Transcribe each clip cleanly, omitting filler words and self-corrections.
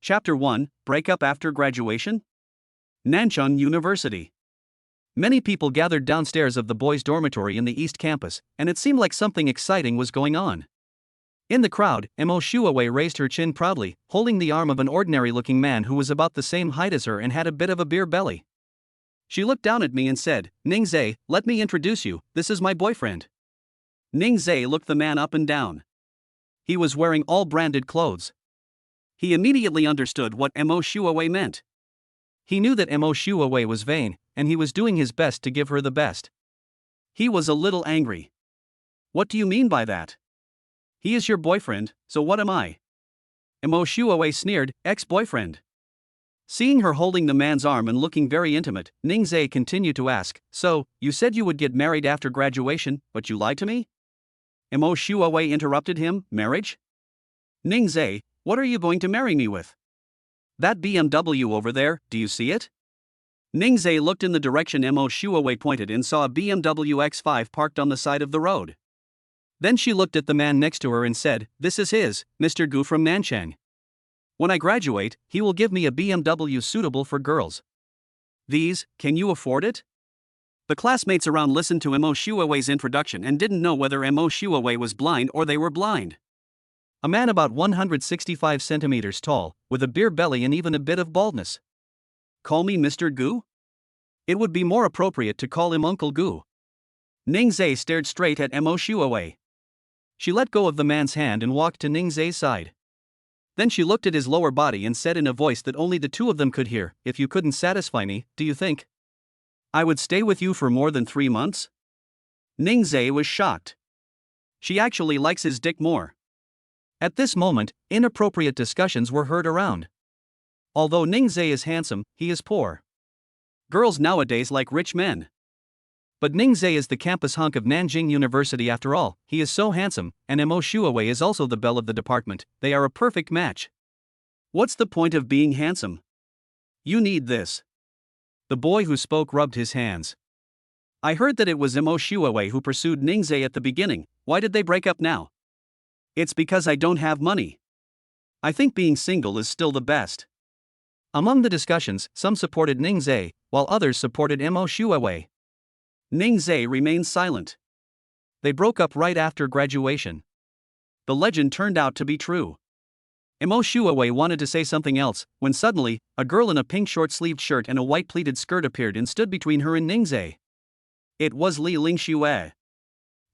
Chapter 1, Breakup After Graduation? Nanchang University. Many people gathered downstairs of the boys' dormitory in the East Campus, and it seemed like something exciting was going on. In the crowd, Mo Shuawei raised her chin proudly, holding the arm of an ordinary-looking man who was about the same height as her and had a bit of a beer belly. She looked down at me and said, "Ning Zhe, let me introduce you, this is my boyfriend." Ning Zhe looked the man up and down. He was wearing all branded clothes. He immediately understood what Mo Shuawei meant. He knew that Mo Shuawei was vain, and he was doing his best to give her the best. He was a little angry. "What do you mean by that? He is your boyfriend, so what am I?" Mo Shuawei sneered, "Ex-boyfriend." Seeing her holding the man's arm and looking very intimate, Ning Zhe continued to ask, "So, you said you would get married after graduation, but you lied to me?" Mo Shuawei interrupted him, "Marriage? Ning Zhe, what are you going to marry me with? That BMW over there, do you see it?" Ning Zhe looked in the direction Mo Shuawei pointed and saw a BMW X5 parked on the side of the road. Then she looked at the man next to her and said, "This is his, Mr. Gu from Nanchang. When I graduate, he will give me a BMW suitable for girls. These, can you afford it?" The classmates around listened to Mo Shuawei's introduction and didn't know whether Mo Shuawei was blind or they were blind. A man about 165 centimeters tall, with a beer belly and even a bit of baldness. "Call me Mr. Gu? It would be more appropriate to call him Uncle Gu." Ning Zhe stared straight at Mo Shuawei. She let go of the man's hand and walked to Ning Zhe's side. Then she looked at his lower body and said in a voice that only the two of them could hear, "If you couldn't satisfy me, do you think I would stay with you for more than 3 months?" Ning Zhe was shocked. She actually likes his dick more. At this moment, inappropriate discussions were heard around. Although Ning Zhe is handsome, he is poor. Girls nowadays like rich men. But Ning Zhe is the campus hunk of Nanjing University after all, he is so handsome, and Mo Shuawei is also the belle of the department, they are a perfect match. What's the point of being handsome? You need this. The boy who spoke rubbed his hands. I heard that it was Mo Shuawei who pursued Ning Zhe at the beginning, why did they break up now? It's because I don't have money. I think being single is still the best. Among the discussions, some supported Ning Zhe, while others supported Mo Shuawei. Ning Zhe remained silent. They broke up right after graduation. The legend turned out to be true. Mo Shuawei wanted to say something else, when suddenly, a girl in a pink short-sleeved shirt and a white pleated skirt appeared and stood between her and Ning Zhe. It was Li Lingxue.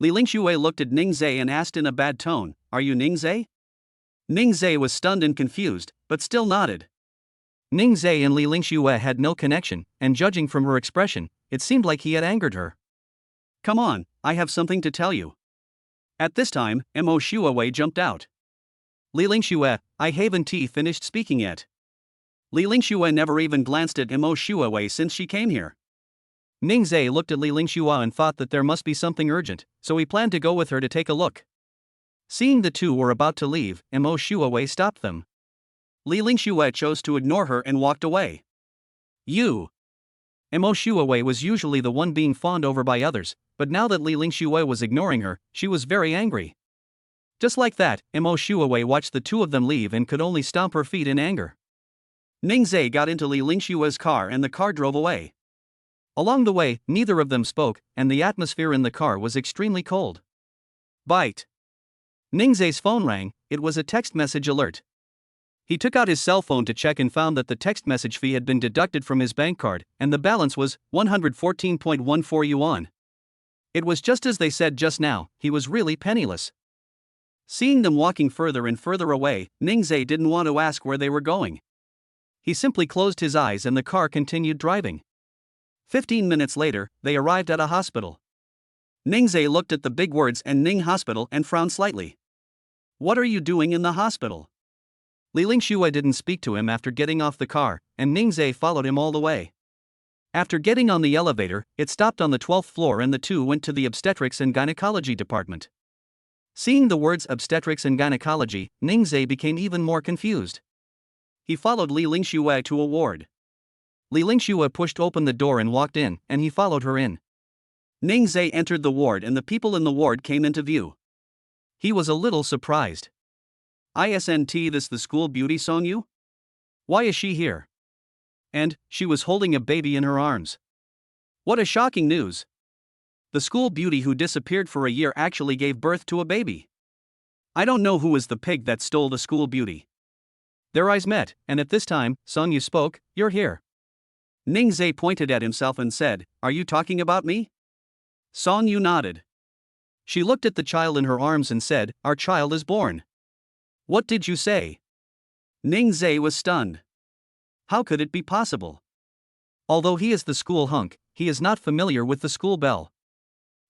Li Lingxue looked at Ning Zhe and asked in a bad tone, "Are you Ning Zhe?" Ning Zhe was stunned and confused, but still nodded. Ning Zhe and Li Lingxue had no connection, and judging from her expression, it seemed like he had angered her. "Come on, I have something to tell you." At this time, Mo Shuawei jumped out. "Li Lingxue, I haven't finished speaking yet." Li Lingxue never even glanced at Mo Shuawei since she came here. Ning Zhe looked at Li Lingxue and thought that there must be something urgent, so he planned to go with her to take a look. Seeing the two were about to leave, Mo Shuawei stopped them. Li Lingxue chose to ignore her and walked away. "You." Mo Shuawei was usually the one being fawned over by others, but now that Li Lingxue was ignoring her, she was very angry. Just like that, Mo Shuawei watched the two of them leave and could only stomp her feet in anger. Ning Zhe got into Li Lingxue's car and the car drove away. Along the way, neither of them spoke, and the atmosphere in the car was extremely cold. Bite. Ning Zhe's phone rang, it was a text message alert. He took out his cell phone to check and found that the text message fee had been deducted from his bank card, and the balance was 114.14 yuan. It was just as they said just now, he was really penniless. Seeing them walking further and further away, Ning Zhe didn't want to ask where they were going. He simply closed his eyes and the car continued driving. 15 minutes later, they arrived at a hospital. Ning Zhe looked at the big words and Ning Hospital and frowned slightly. "What are you doing in the hospital?" Li Lingxue didn't speak to him after getting off the car, and Ning Zhe followed him all the way. After getting on the elevator, it stopped on the 12th floor and the two went to the obstetrics and gynecology department. Seeing the words obstetrics and gynecology, Ning Zhe became even more confused. He followed Li Lingxue to a ward. Li Lingxue pushed open the door and walked in, and he followed her in. Ning Zhe entered the ward and the people in the ward came into view. He was a little surprised. "Isn't this the school beauty Song Yu?" Why is she here? And she was holding a baby in her arms. What a shocking news! The school beauty who disappeared for a year actually gave birth to a baby. I don't know who was the pig that stole the school beauty. Their eyes met, and at this time, Song Yu spoke, "You're here." Ning Zhe pointed at himself and said, "Are you talking about me?" Song Yu nodded. She looked at the child in her arms and said, "Our child is born." "What did you say?" Ning Zhe was stunned. How could it be possible? Although he is the school hunk, he is not familiar with the school belle.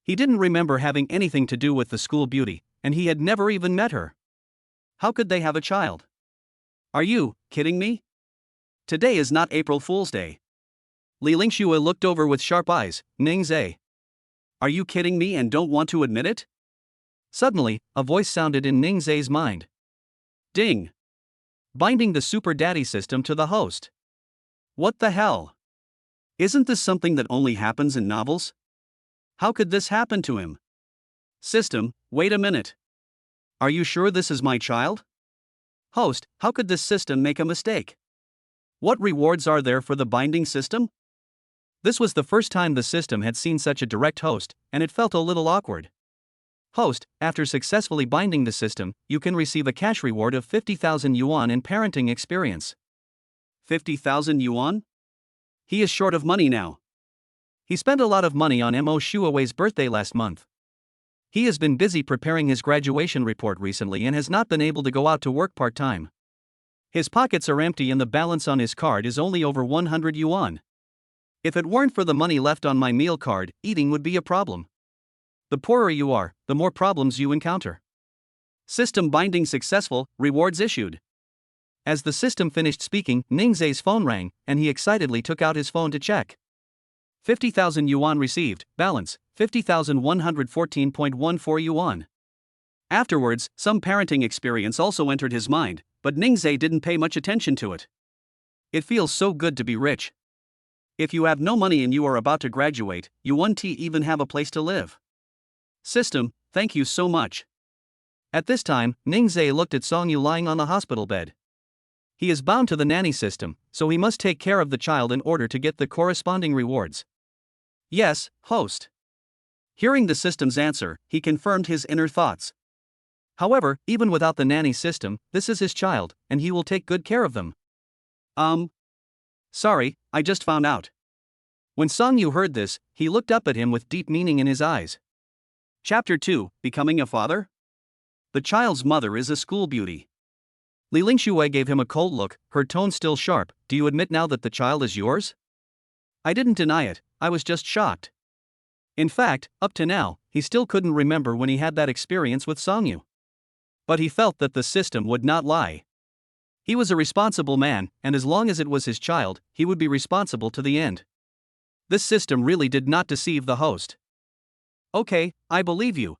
He didn't remember having anything to do with the school beauty, and he had never even met her. How could they have a child? Are you kidding me? Today is not April Fool's Day. Li Lingxue looked over with sharp eyes. Ning Zhe. Are you kidding me and don't want to admit it? Suddenly, a voice sounded in Ning Zhe's mind. Ding! Binding the Super Daddy system to the host. What the hell? Isn't this something that only happens in novels? How could this happen to him? System, wait a minute. Are you sure this is my child? Host, how could this system make a mistake? What rewards are there for the binding system? This was the first time the system had seen such a direct host, and it felt a little awkward. Host, after successfully binding the system, you can receive a cash reward of 50,000 yuan in parenting experience. 50,000 yuan? He is short of money now. He spent a lot of money on Mo Shuawei's birthday last month. He has been busy preparing his graduation report recently and has not been able to go out to work part-time. His pockets are empty and the balance on his card is only over 100 yuan. If it weren't for the money left on my meal card, eating would be a problem. The poorer you are, the more problems you encounter. System binding successful, rewards issued. As the system finished speaking, Ning Zhe's phone rang, and he excitedly took out his phone to check. 50,000 yuan received, balance, 50,114.14 yuan. Afterwards, some parenting experience also entered his mind, but Ning Zhe didn't pay much attention to it. It feels so good to be rich. If you have no money and you are about to graduate, you won't even have a place to live. System, thank you so much. At this time, Ning Zhe looked at Song Yu lying on the hospital bed. He is bound to the nanny system, so he must take care of the child in order to get the corresponding rewards. Yes, host. Hearing the system's answer, he confirmed his inner thoughts. However, even without the nanny system, this is his child, and he will take good care of them. Sorry, I just found out. When Song Yu heard this, he looked up at him with deep meaning in his eyes. Chapter 2, Becoming a Father? The child's mother is a school beauty. Li Lingxue gave him a cold look, her tone still sharp. Do you admit now that the child is yours? I didn't deny it, I was just shocked. In fact, up to now, he still couldn't remember when he had that experience with Song Yu. But he felt that the system would not lie. He was a responsible man, and as long as it was his child, he would be responsible to the end. This system really did not deceive the host. Okay, I believe you.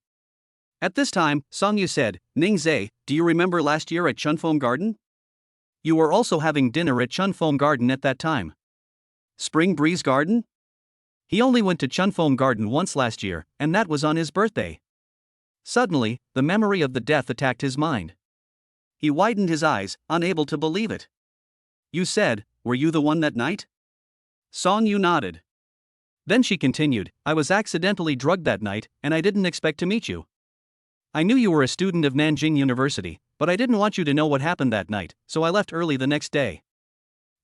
At this time, Song Yu said, Ning Zhe, do you remember last year at Chunfoam Garden? You were also having dinner at Chunfoam Garden at that time. Spring Breeze Garden? He only went to Chunfoam Garden once last year, and that was on his birthday. Suddenly, the memory of the death attacked his mind. He widened his eyes, unable to believe it. You said, were you the one that night? Song Yu nodded. Then she continued, I was accidentally drugged that night, and I didn't expect to meet you. I knew you were a student of Nanjing University, but I didn't want you to know what happened that night, so I left early the next day.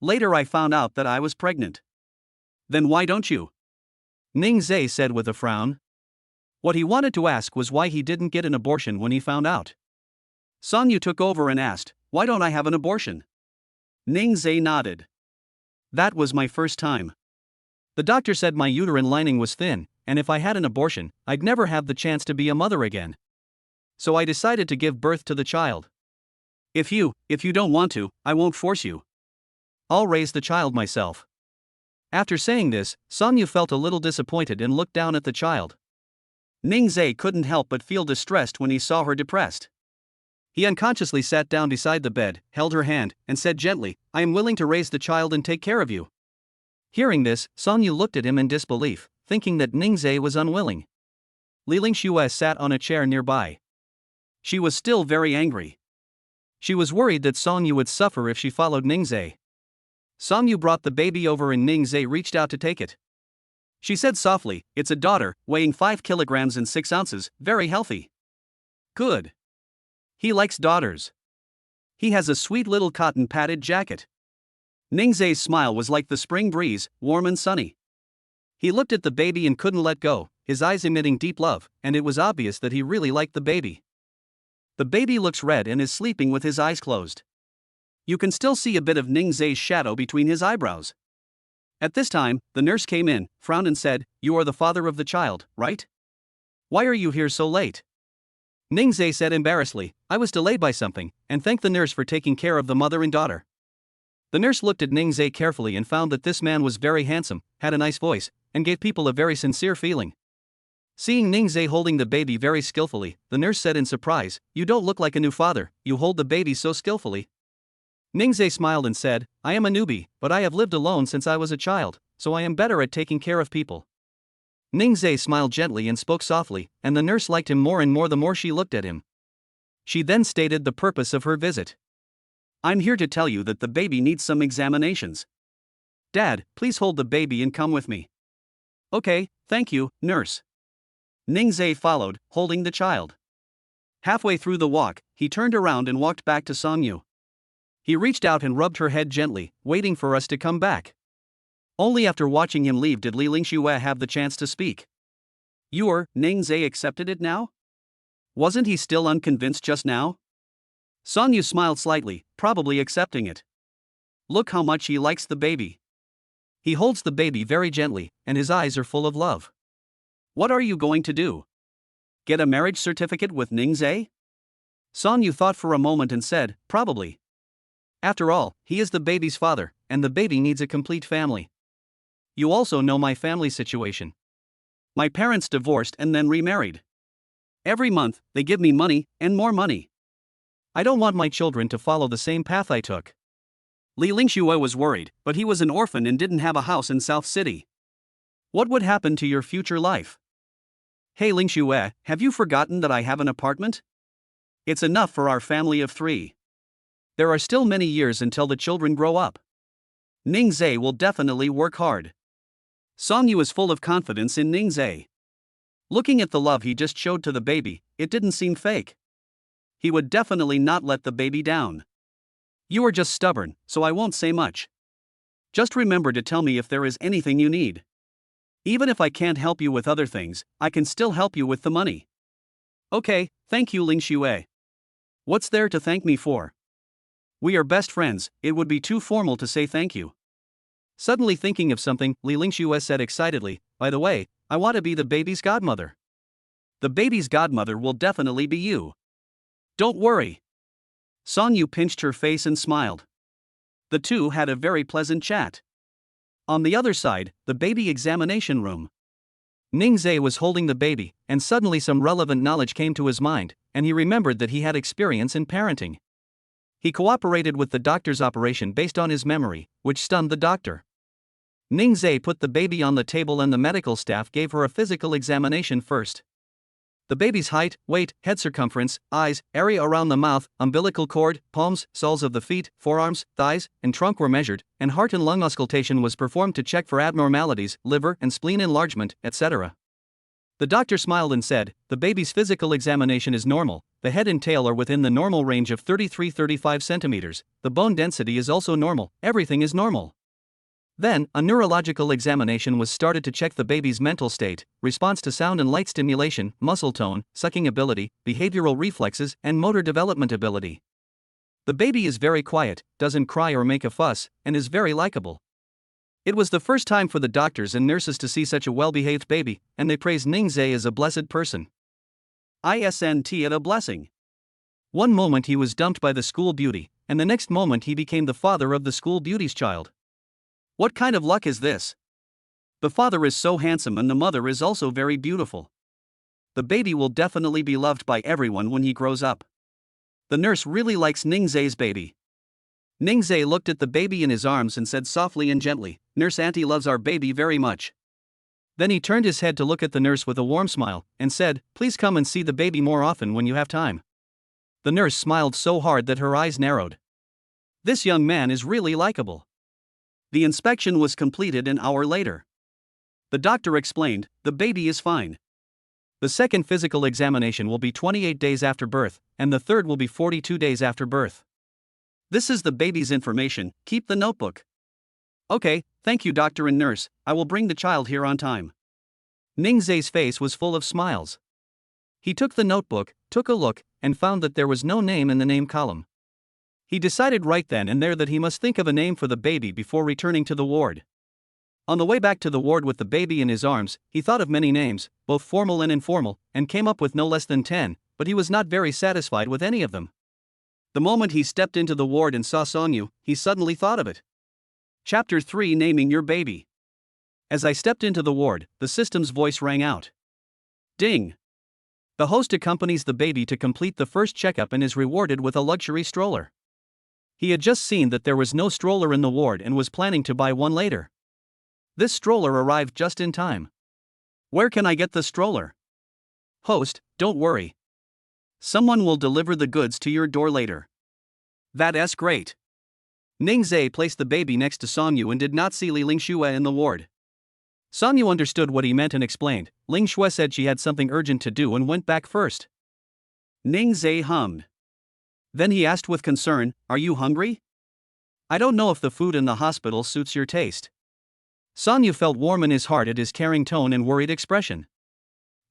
Later I found out that I was pregnant. Then why don't you? Ning Zhe said with a frown. What he wanted to ask was why he didn't get an abortion when he found out. Song Yu took over and asked, why don't I have an abortion? Ning Zhe nodded. That was my first time. The doctor said my uterine lining was thin, and if I had an abortion, I'd never have the chance to be a mother again. So I decided to give birth to the child. If you don't want to, I won't force you. I'll raise the child myself. After saying this, Song Yu felt a little disappointed and looked down at the child. Ning Zhe couldn't help but feel distressed when he saw her depressed. He unconsciously sat down beside the bed, held her hand, and said gently, I am willing to raise the child and take care of you. Hearing this, Song Yu looked at him in disbelief, thinking that Ning Zhe was unwilling. Li Lingxue sat on a chair nearby. She was still very angry. She was worried that Song Yu would suffer if she followed Ning Zhe. Songyu brought the baby over and Ningzhe reached out to take it. She said softly, "It's a daughter, weighing 5 kilograms and 6 ounces, very healthy." Good. He likes daughters. He has a sweet little cotton padded jacket. Ningzhe's smile was like the spring breeze, warm and sunny. He looked at the baby and couldn't let go, his eyes emitting deep love, and it was obvious that he really liked the baby. The baby looks red and is sleeping with his eyes closed. You can still see a bit of Ningzhe's shadow between his eyebrows. At this time, the nurse came in, frowned and said, "You are the father of the child, right? Why are you here so late?" Ningzhe said embarrassedly, "I was delayed by something," and thanked the nurse for taking care of the mother and daughter. The nurse looked at Ningzhe carefully and found that this man was very handsome, had a nice voice, and gave people a very sincere feeling. Seeing Ningzhe holding the baby very skillfully, the nurse said in surprise, "You don't look like a new father, you hold the baby so skillfully." Ningzhe smiled and said, "I am a newbie, but I have lived alone since I was a child, so I am better at taking care of people." Ningzhe smiled gently and spoke softly, and the nurse liked him more and more the more she looked at him. She then stated the purpose of her visit. "I'm here to tell you that the baby needs some examinations. Dad, please hold the baby and come with me." "Okay, thank you, nurse." Ningzhe followed, holding the child. Halfway through the walk, he turned around and walked back to Songyu. He reached out and rubbed her head gently, waiting for us to come back. Only after watching him leave did Li Lingxue have the chance to speak. Ningzhe accepted it now? Wasn't he still unconvinced just now? Songyu smiled slightly, probably accepting it. Look how much he likes the baby. He holds the baby very gently, and his eyes are full of love. What are you going to do? Get a marriage certificate with Ningzhe? Songyu thought for a moment and said, probably. After all, he is the baby's father, and the baby needs a complete family. You also know my family situation. My parents divorced and then remarried. Every month, they give me money, and more money. I don't want my children to follow the same path I took. Li Lingxue was worried, but he was an orphan and didn't have a house in South City. What would happen to your future life? Hey Lingxue, have you forgotten that I have an apartment? It's enough for our family of 3. There are still many years until the children grow up. Ningzhe will definitely work hard. Songyu is full of confidence in Ningzhe. Looking at the love he just showed to the baby, it didn't seem fake. He would definitely not let the baby down. You are just stubborn, so I won't say much. Just remember to tell me if there is anything you need. Even if I can't help you with other things, I can still help you with the money. Okay, thank you Lingxue. What's there to thank me for? We are best friends, it would be too formal to say thank you. Suddenly thinking of something, Li Lingxue said excitedly, by the way, I want to be the baby's godmother. The baby's godmother will definitely be you. Don't worry. Songyu pinched her face and smiled. The two had a very pleasant chat. On the other side, the baby examination room. Ningzhe was holding the baby, and suddenly some relevant knowledge came to his mind, and he remembered that he had experience in parenting. He cooperated with the doctor's operation based on his memory, which stunned the doctor. Ningzhe put the baby on the table and the medical staff gave her a physical examination first. The baby's height, weight, head circumference, eyes, area around the mouth, umbilical cord, palms, soles of the feet, forearms, thighs, and trunk were measured, and heart and lung auscultation was performed to check for abnormalities, liver and spleen enlargement, etc. The doctor smiled and said, the baby's physical examination is normal, the head and tail are within the normal range of 33-35 centimeters, the bone density is also normal, everything is normal. Then, a neurological examination was started to check the baby's mental state, response to sound and light stimulation, muscle tone, sucking ability, behavioral reflexes, and motor development ability. The baby is very quiet, doesn't cry or make a fuss, and is very likable. It was the first time for the doctors and nurses to see such a well-behaved baby, and they praised Ningzhe as a blessed person. Isn't it a blessing? One moment he was dumped by the school beauty, and the next moment he became the father of the school beauty's child. What kind of luck is this? The father is so handsome and the mother is also very beautiful. The baby will definitely be loved by everyone when he grows up. The nurse really likes Ningzhe's baby. Ningzhe looked at the baby in his arms and said softly and gently, Nurse Auntie loves our baby very much. Then he turned his head to look at the nurse with a warm smile, and said, please come and see the baby more often when you have time. The nurse smiled so hard that her eyes narrowed. This young man is really likable. The inspection was completed an hour later. The doctor explained, the baby is fine. The second physical examination will be 28 days after birth, and the third will be 42 days after birth. This is the baby's information, keep the notebook. Okay, thank you doctor and nurse, I will bring the child here on time. Ningzhe's face was full of smiles. He took the notebook, took a look, and found that there was no name in the name column. He decided right then and there that he must think of a name for the baby before returning to the ward. On the way back to the ward with the baby in his arms, he thought of many names, both formal and informal, and came up with no less than 10, but he was not very satisfied with any of them. The moment he stepped into the ward and saw Songyu, he suddenly thought of it. Chapter 3: Naming Your Baby. As I stepped into the ward, the system's voice rang out. Ding! The host accompanies the baby to complete the first checkup and is rewarded with a luxury stroller. He had just seen that there was no stroller in the ward and was planning to buy one later. This stroller arrived just in time. Where can I get the stroller? Host, don't worry. Someone will deliver the goods to your door later. That's great. Ningzhe placed the baby next to Songyu and did not see Li Lingxue in the ward. Songyu understood what he meant and explained. Lingxue said she had something urgent to do and went back first. Ningzhe hummed. Then he asked with concern, are you hungry? I don't know if the food in the hospital suits your taste. Songyu felt warm in his heart at his caring tone and worried expression.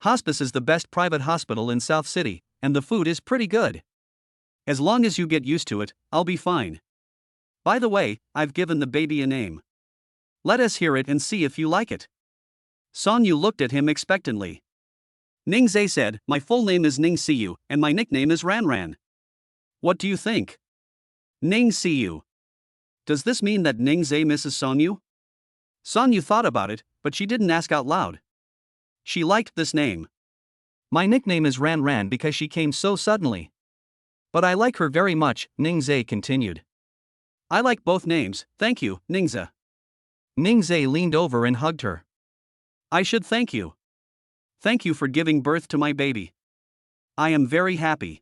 Hospice is the best private hospital in South City, and the food is pretty good. As long as you get used to it, I'll be fine. By the way, I've given the baby a name. Let us hear it and see if you like it. Songyu looked at him expectantly. Ningzhe said, my full name is Ning Siyu, and my nickname is Ranran. What do you think? Ning Siyu. Does this mean that Ningzhe misses Songyu? Songyu thought about it, but she didn't ask out loud. She liked this name. My nickname is Ranran because she came so suddenly. But I like her very much, Ningzhe continued. I like both names, thank you, Ningzhe. Ningzhe leaned over and hugged her. I should thank you. Thank you for giving birth to my baby. I am very happy.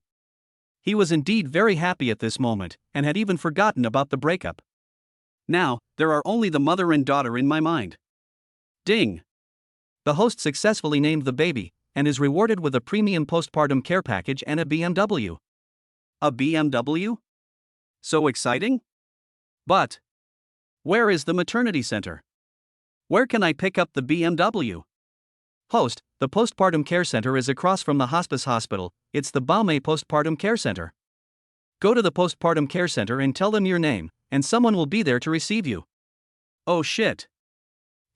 He was indeed very happy at this moment, and had even forgotten about the breakup. Now, there are only the mother and daughter in my mind. Ding! The host successfully named the baby, and is rewarded with a premium postpartum care package and a BMW. A BMW? So exciting? But where is the maternity center? Where can I pick up the BMW? Host, the postpartum care center is across from the hospice hospital, it's the Baomei Postpartum Care Center. Go to the postpartum care center and tell them your name, and someone will be there to receive you. Oh shit.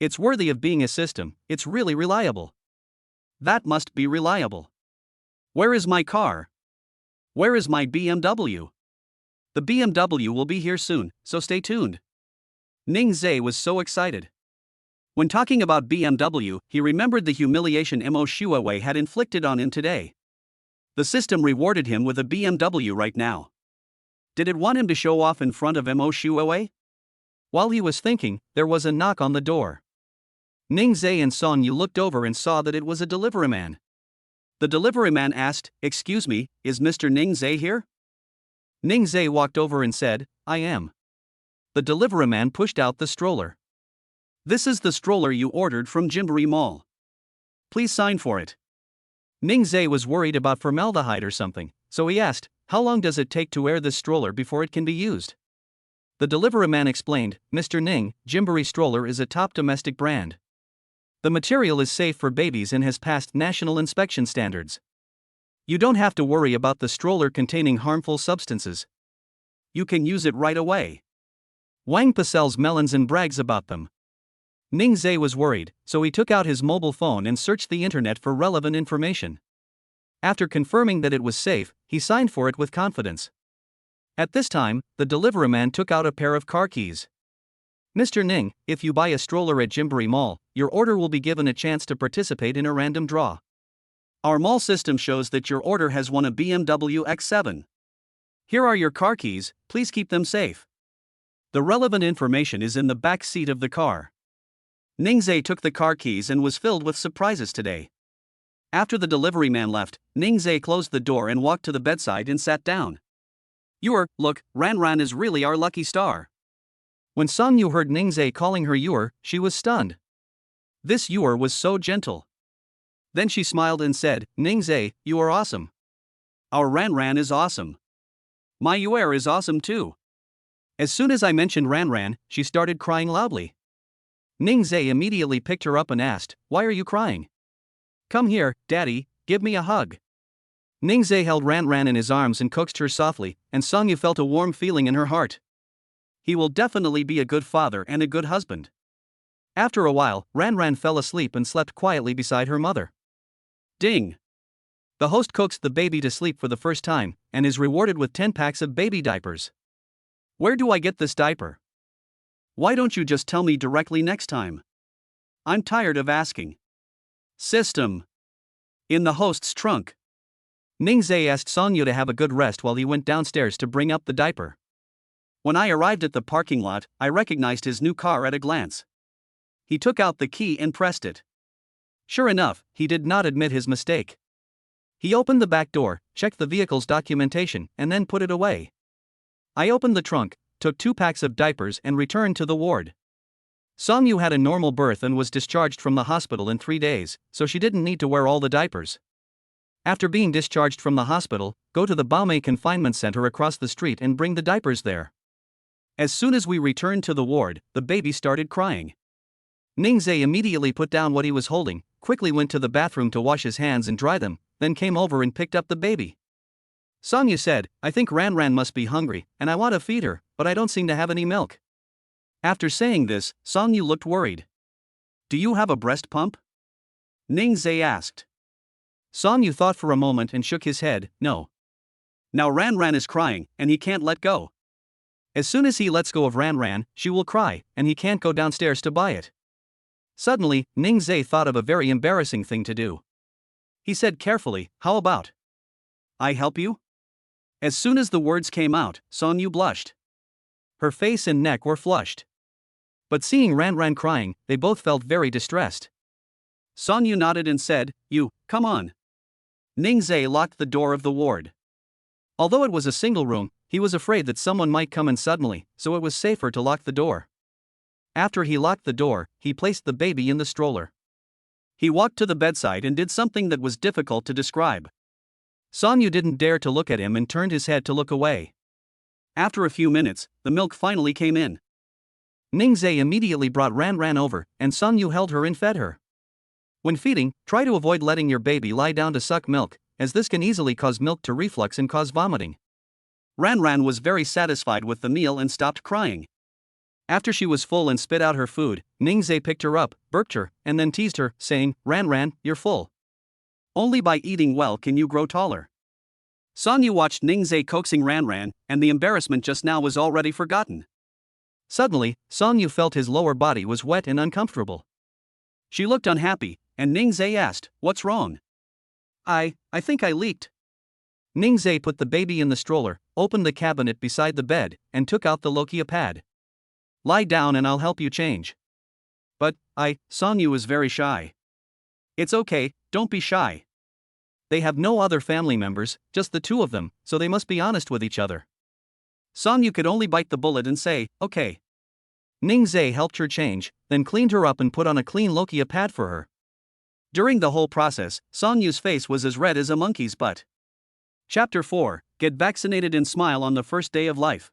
It's worthy of being a system, it's really reliable. That must be reliable. Where is my car? Where is my BMW? The BMW will be here soon, so stay tuned. Ningzhe was so excited. When talking about BMW, he remembered the humiliation Mo Shuawei had inflicted on him today. The system rewarded him with a BMW right now. Did it want him to show off in front of Mo Shuawei? While he was thinking, there was a knock on the door. Ningzhe and Songyu looked over and saw that it was a deliveryman. The deliveryman asked, excuse me, is Mr. Ningzhe here? Ningzhe walked over and said, I am. The deliveryman pushed out the stroller. This is the stroller you ordered from Jimbori Mall. Please sign for it. Ningzhe was worried about formaldehyde or something, so he asked, how long does it take to air this stroller before it can be used? The deliveryman explained, Mr. Ning, Jimbori stroller is a top domestic brand. The material is safe for babies and has passed national inspection standards. You don't have to worry about the stroller containing harmful substances. You can use it right away. Wang Pa sells melons and brags about them. Ningzhe was worried, so he took out his mobile phone and searched the internet for relevant information. After confirming that it was safe, he signed for it with confidence. At this time, the deliveryman took out a pair of car keys. Mr. Ning, if you buy a stroller at Jimbori Mall, your order will be given a chance to participate in a random draw. Our mall system shows that your order has won a BMW X7. Here are your car keys, please keep them safe. The relevant information is in the back seat of the car. Ningzhe took the car keys and was filled with surprises today. After the delivery man left, Ningzhe closed the door and walked to the bedside and sat down. Look, Ranran is really our lucky star. When Song Yu heard Ningzai calling her Yuer, she was stunned. This Yuer was so gentle. Then she smiled and said, Ningzai, you are awesome. Our Ran is awesome. My Yuer is awesome too. As soon as I mentioned Ran, she started crying loudly. Ningzai immediately picked her up and asked, Why are you crying? Come here, Daddy, give me a hug. Ningzai held Ran in his arms and coaxed her softly, and Song Yu felt a warm feeling in her heart. He will definitely be a good father and a good husband. After a while, Ran fell asleep and slept quietly beside her mother. Ding! The host coaxed the baby to sleep for the first time, and is rewarded with 10 packs of baby diapers. Where do I get this diaper? Why don't you just tell me directly next time? I'm tired of asking. System. In the host's trunk. Ningzai asked Song Yu to have a good rest while he went downstairs to bring up the diaper. When I arrived at the parking lot, I recognized his new car at a glance. He took out the key and pressed it. Sure enough, he did not admit his mistake. He opened the back door, checked the vehicle's documentation, and then put it away. I opened the trunk, took 2 packs of diapers and returned to the ward. Song Yu had a normal birth and was discharged from the hospital in 3 days, so she didn't need to wear all the diapers. After being discharged from the hospital, go to the Baomei confinement center across the street and bring the diapers there. As soon as we returned to the ward, the baby started crying. Ningzai immediately put down what he was holding, quickly went to the bathroom to wash his hands and dry them, then came over and picked up the baby. Song Yu said, I think Ran must be hungry, and I want to feed her, but I don't seem to have any milk. After saying this, Song Yu looked worried. Do you have a breast pump? Ningzai asked. Song Yu thought for a moment and shook his head, no. Now Ran is crying, and he can't let go. As soon as he lets go of Ran, she will cry, and he can't go downstairs to buy it. Suddenly, Ningzai thought of a very embarrassing thing to do. He said carefully, How about I help you? As soon as the words came out, Song Yu blushed. Her face and neck were flushed. But seeing Ran crying, they both felt very distressed. Song Yu nodded and said, You, come on. Ningzai locked the door of the ward. Although it was a single room, he was afraid that someone might come in suddenly, so it was safer to lock the door. After he locked the door, he placed the baby in the stroller. He walked to the bedside and did something that was difficult to describe. Song Yu didn't dare to look at him and turned his head to look away. After a few minutes, the milk finally came in. Ningzai immediately brought Ran over, and Song Yu held her and fed her. When feeding, try to avoid letting your baby lie down to suck milk, as this can easily cause milk to reflux and cause vomiting. Ran was very satisfied with the meal and stopped crying. After she was full and spit out her food, Ningzai picked her up, burped her, and then teased her, saying, Ran, you're full. Only by eating well can you grow taller. Song Yu watched Ningzai coaxing Ran, and the embarrassment just now was already forgotten. Suddenly, Song Yu felt his lower body was wet and uncomfortable. She looked unhappy, and Ningzai asked, What's wrong? I think I leaked. Ningzai put the baby in the stroller, opened the cabinet beside the bed, and took out the lokia pad. Lie down and I'll help you change. But, Song Yu is very shy. It's okay, don't be shy. They have no other family members, just the two of them, so they must be honest with each other. Song Yu could only bite the bullet and say, okay. Ningzai helped her change, then cleaned her up and put on a clean lokia pad for her. During the whole process, Song Yu's face was as red as a monkey's butt. Chapter 4, Get Vaccinated and Smile on the First Day of Life.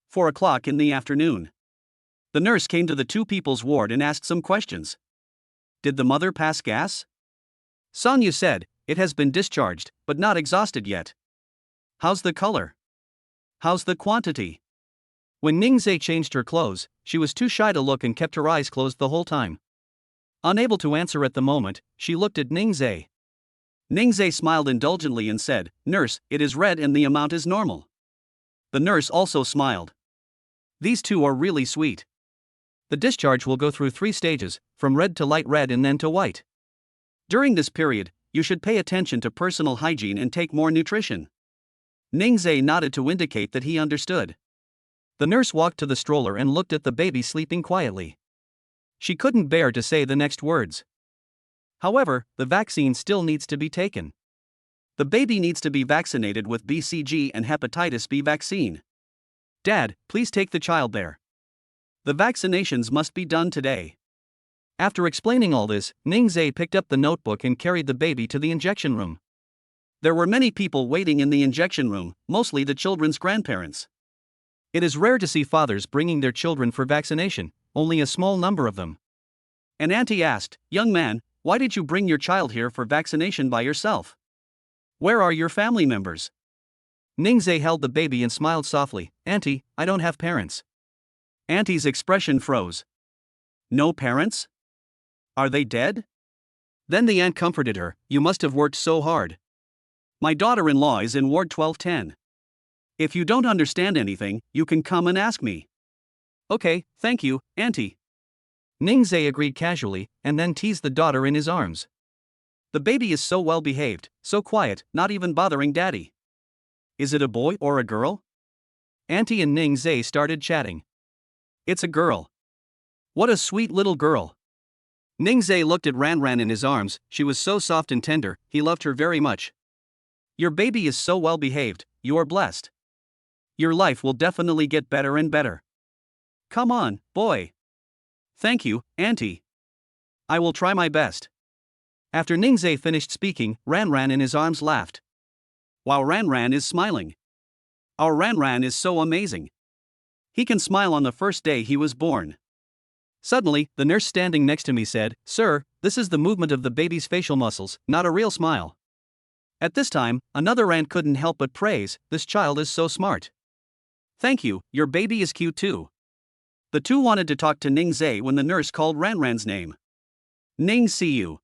4 o'clock in the afternoon. The nurse came to the two people's ward and asked some questions. Did the mother pass gas? Song Yu said, it has been discharged, but not exhausted yet. How's the color? How's the quantity? When Ningzai changed her clothes, she was too shy to look and kept her eyes closed the whole time. Unable to answer at the moment, she looked at Ningzai. Ningzai smiled indulgently and said, Nurse, it is red and the amount is normal. The nurse also smiled. These two are really sweet. The discharge will go through 3 stages, from red to light red and then to white. During this period, you should pay attention to personal hygiene and take more nutrition. Ningzai nodded to indicate that he understood. The nurse walked to the stroller and looked at the baby sleeping quietly. She couldn't bear to say the next words. However, the vaccine still needs to be taken. The baby needs to be vaccinated with BCG and hepatitis B vaccine. Dad, please take the child there. The vaccinations must be done today. After explaining all this, Ningzhe picked up the notebook and carried the baby to the injection room. There were many people waiting in the injection room, mostly the children's grandparents. It is rare to see fathers bringing their children for vaccination, only a small number of them. An auntie asked, "Young man, why did you bring your child here for vaccination by yourself? Where are your family members?" Ningzhe held the baby and smiled softly. "Auntie, I don't have parents." Auntie's expression froze. "No parents? Are they dead?" Then the aunt comforted her, "You must have worked so hard. My daughter-in-law is in Ward 1210. If you don't understand anything, you can come and ask me." "Okay, thank you, auntie." Ningzhe agreed casually, and then teased the daughter in his arms. "The baby is so well behaved, so quiet, not even bothering daddy. Is it a boy or a girl?" Auntie and Ningzhe started chatting. "It's a girl." "What a sweet little girl." Ningzhe looked at Ranran in his arms. She was so soft and tender, he loved her very much. "Your baby is so well behaved, you are blessed. Your life will definitely get better and better. Come on, boy." "Thank you, auntie. I will try my best." After Ningzhe finished speaking, Ranran in his arms laughed. "Wow, Ranran is smiling. Our Ranran is so amazing. He can smile on the first day he was born." Suddenly, the nurse standing next to me said, "Sir, this is the movement of the baby's facial muscles, not a real smile." At this time, another aunt couldn't help but praise, "This child is so smart." "Thank you, your baby is cute too." The two wanted to talk to Ningzhe when the nurse called Ranran's name. "Ning, see you.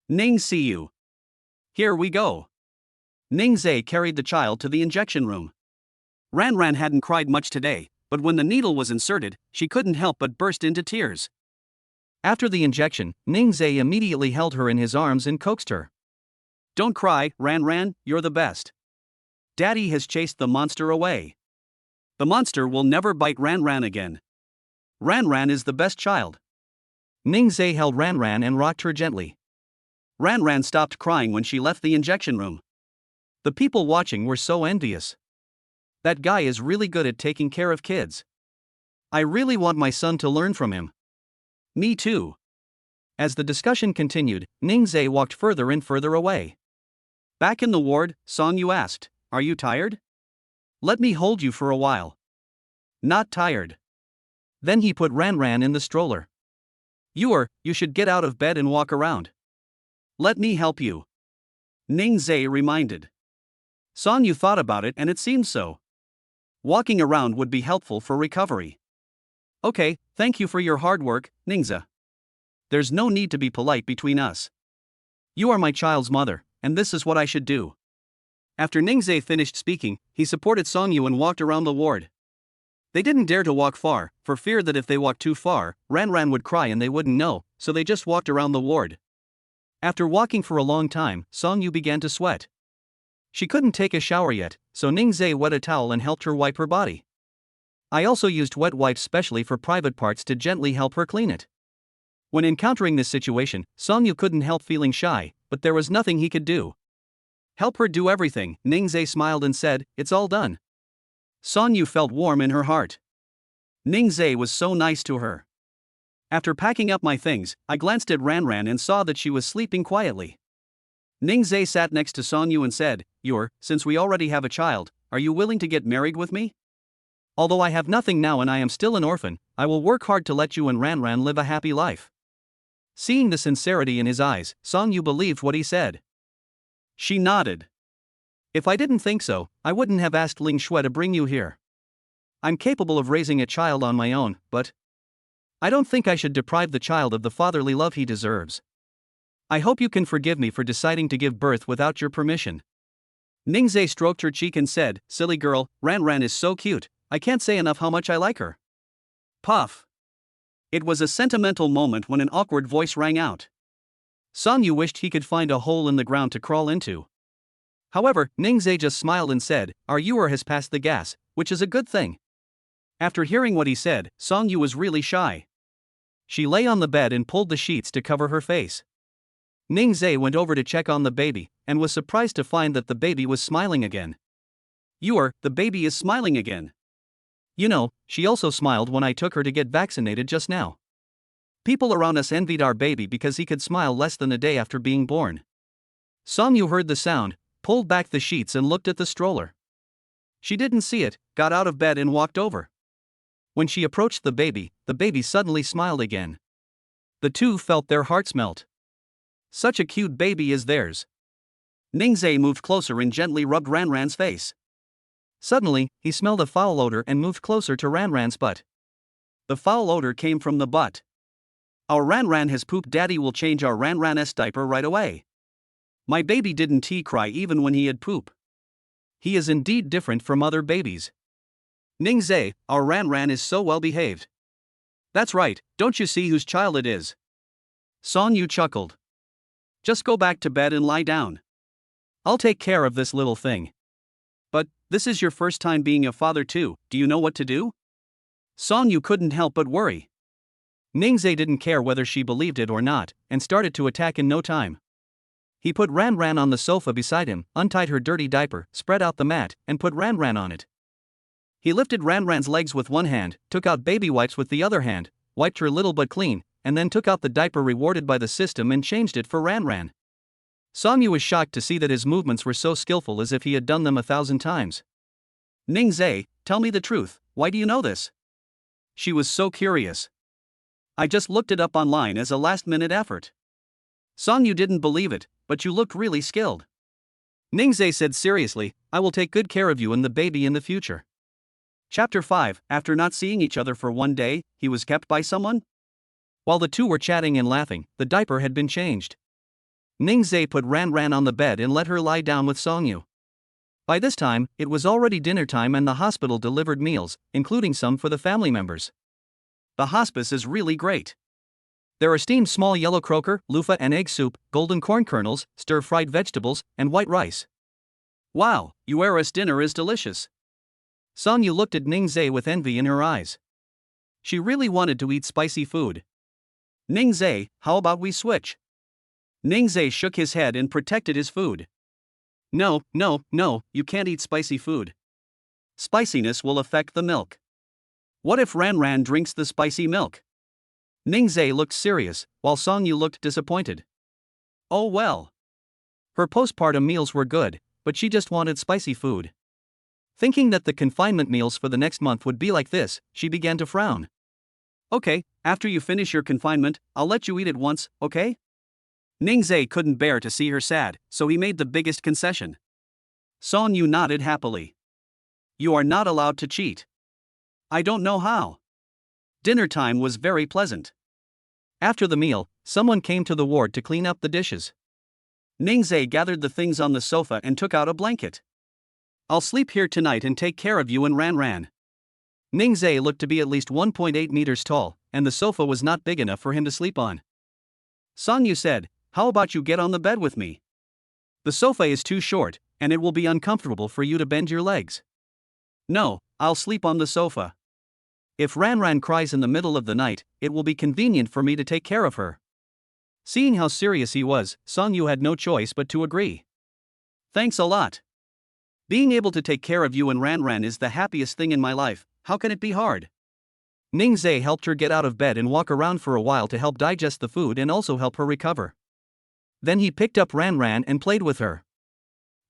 Ning, see you. Here we go." Ningzhe carried the child to the injection room. Ranran hadn't cried much today, but when the needle was inserted, she couldn't help but burst into tears. After the injection, Ningzhe immediately held her in his arms and coaxed her. "Don't cry, Ranran, you're the best. Daddy has chased the monster away. The monster will never bite Ranran again. Ranran is the best child." Ningzhe held Ranran and rocked her gently. Ranran stopped crying when she left the injection room. The people watching were so envious. "That guy is really good at taking care of kids. I really want my son to learn from him." "Me too." As the discussion continued, Ningzhe walked further and further away. Back in the ward, Song Yu asked, "Are you tired? Let me hold you for a while." "Not tired." Then he put Ranran in the stroller. You should get out of bed and walk around." "Let me help you," Ningzhe reminded. Song Yu thought about it and it seemed so. Walking around would be helpful for recovery. "Okay, thank you for your hard work, Ningzhe. There's no need to be polite between us. You are my child's mother, and this is what I should do." After Ningzhe finished speaking, he supported Song Yu and walked around the ward. They didn't dare to walk far, for fear that if they walked too far, Ranran would cry and they wouldn't know, so they just walked around the ward. After walking for a long time, Song Yu began to sweat. She couldn't take a shower yet, so Ningzhe wet a towel and helped her wipe her body. I also used wet wipes specially for private parts to gently help her clean it. When encountering this situation, Song Yu couldn't help feeling shy, but there was nothing he could do. "Help her do everything," Ningzhe smiled and said, "It's all done." Song Yu felt warm in her heart. Ningzhe was so nice to her. After packing up my things, I glanced at Ranran and saw that she was sleeping quietly. Ningzhe sat next to Song Yu and said, "Since we already have a child, are you willing to get married with me? Although I have nothing now and I am still an orphan, I will work hard to let you and Ranran live a happy life." Seeing the sincerity in his eyes, Song Yu believed what he said. She nodded. "If I didn't think so, I wouldn't have asked Ling Shui to bring you here. I'm capable of raising a child on my own, but I don't think I should deprive the child of the fatherly love he deserves. I hope you can forgive me for deciding to give birth without your permission." Ningzhe stroked her cheek and said, "Silly girl, Ranran is so cute, I can't say enough how much I like her." Puff. It was a sentimental moment when an awkward voice rang out. Song Yu wished he could find a hole in the ground to crawl into. However, Ningzhe just smiled and said, "Our Yuer has passed the gas, which is a good thing." After hearing what he said, Song Yu was really shy. She lay on the bed and pulled the sheets to cover her face. Ningzhe went over to check on the baby, and was surprised to find that the baby was smiling again. The baby is smiling again." You know, she also smiled when I took her to get vaccinated just now. People around us envied our baby because he could smile less than a day after being born. Songyu heard the sound, pulled back the sheets and looked at the stroller. She didn't see it, got out of bed and walked over. When she approached the baby suddenly smiled again. The two felt their hearts melt. Such a cute baby is theirs. Ningzhe moved closer and gently rubbed Ranran's face. Suddenly, he smelled a foul odor and moved closer to Ranran's butt. The foul odor came from the butt. Our Ranran has pooped. Daddy will change our Ranran's diaper right away. My baby didn't cry even when he had poop. He is indeed different from other babies. Ningzhe, our Ranran is so well behaved. That's right, don't you see whose child it is? Songyu chuckled. Just go back to bed and lie down. I'll take care of this little thing. But, this is your first time being a father too, do you know what to do? Songyu couldn't help but worry. Ningzhe didn't care whether she believed it or not, and started to attack in no time. He put Ranran on the sofa beside him, untied her dirty diaper, spread out the mat, and put Ranran on it. He lifted Ranran's legs with one hand, took out baby wipes with the other hand, wiped her little butt clean, and then took out the diaper rewarded by the system and changed it for Ranran. Songyu was shocked to see that his movements were so skillful as if he had done them 1,000 times. Ningzhe, tell me the truth, why do you know this? She was so curious. I just looked it up online as a last-minute effort. Songyu didn't believe it, but you looked really skilled. Ningzhe said seriously, I will take good care of you and the baby in the future. Chapter 5, after not seeing each other for one day, he was kept by someone? While the two were chatting and laughing, the diaper had been changed. Ningzhe put Ranran on the bed and let her lie down with Songyu. By this time, it was already dinner time and the hospital delivered meals, including some for the family members. The hospice is really great. There are steamed small yellow croaker, loofah and egg soup, golden corn kernels, stir-fried vegetables, and white rice. Wow, Uera's dinner is delicious. Songyu looked at Ningzhe with envy in her eyes. She really wanted to eat spicy food. Ningzhe, how about we switch? Ningzhe shook his head and protected his food. No, you can't eat spicy food. Spiciness will affect the milk. What if Ranran drinks the spicy milk? Ningzhe looked serious, while Songyu looked disappointed. Oh well. Her postpartum meals were good, but she just wanted spicy food. Thinking that the confinement meals for the next month would be like this, she began to frown. Okay, after you finish your confinement, I'll let you eat it once, okay? Ningzhe couldn't bear to see her sad, so he made the biggest concession. Songyu nodded happily. You are not allowed to cheat. I don't know how. Dinner time was very pleasant. After the meal, someone came to the ward to clean up the dishes. Ningzhe gathered the things on the sofa and took out a blanket. I'll sleep here tonight and take care of you and Ranran. Ningzhe looked to be at least 1.8 meters tall, and the sofa was not big enough for him to sleep on. Songyu said, how about you get on the bed with me? The sofa is too short, and it will be uncomfortable for you to bend your legs. No, I'll sleep on the sofa. If Ranran cries in the middle of the night, it will be convenient for me to take care of her. Seeing how serious he was, Songyu had no choice but to agree. Thanks a lot. Being able to take care of you and Ranran is the happiest thing in my life, how can it be hard? Ningzhe helped her get out of bed and walk around for a while to help digest the food and also help her recover. Then he picked up Ranran and played with her.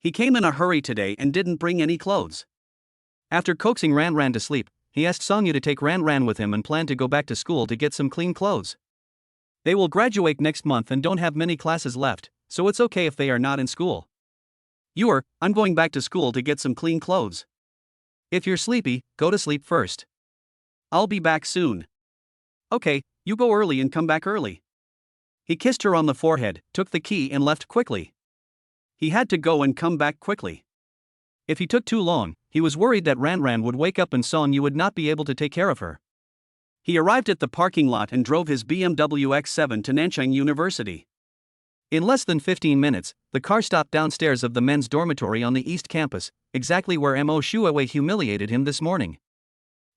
He came in a hurry today and didn't bring any clothes. After coaxing Ranran to sleep, he asked Songyu to take Ranran with him and planned to go back to school to get some clean clothes. They will graduate next month and don't have many classes left, so it's okay if they are not in school. I'm going back to school to get some clean clothes. If you're sleepy, go to sleep first. I'll be back soon. Okay, you go early and come back early. He kissed her on the forehead, took the key and left quickly. He had to go and come back quickly. If he took too long, he was worried that Ranran would wake up and Songyu would not be able to take care of her. He arrived at the parking lot and drove his BMW X7 to Nanchang University. In less than 15 minutes, the car stopped downstairs of the men's dormitory on the East Campus, exactly where Mo Shuawei humiliated him this morning.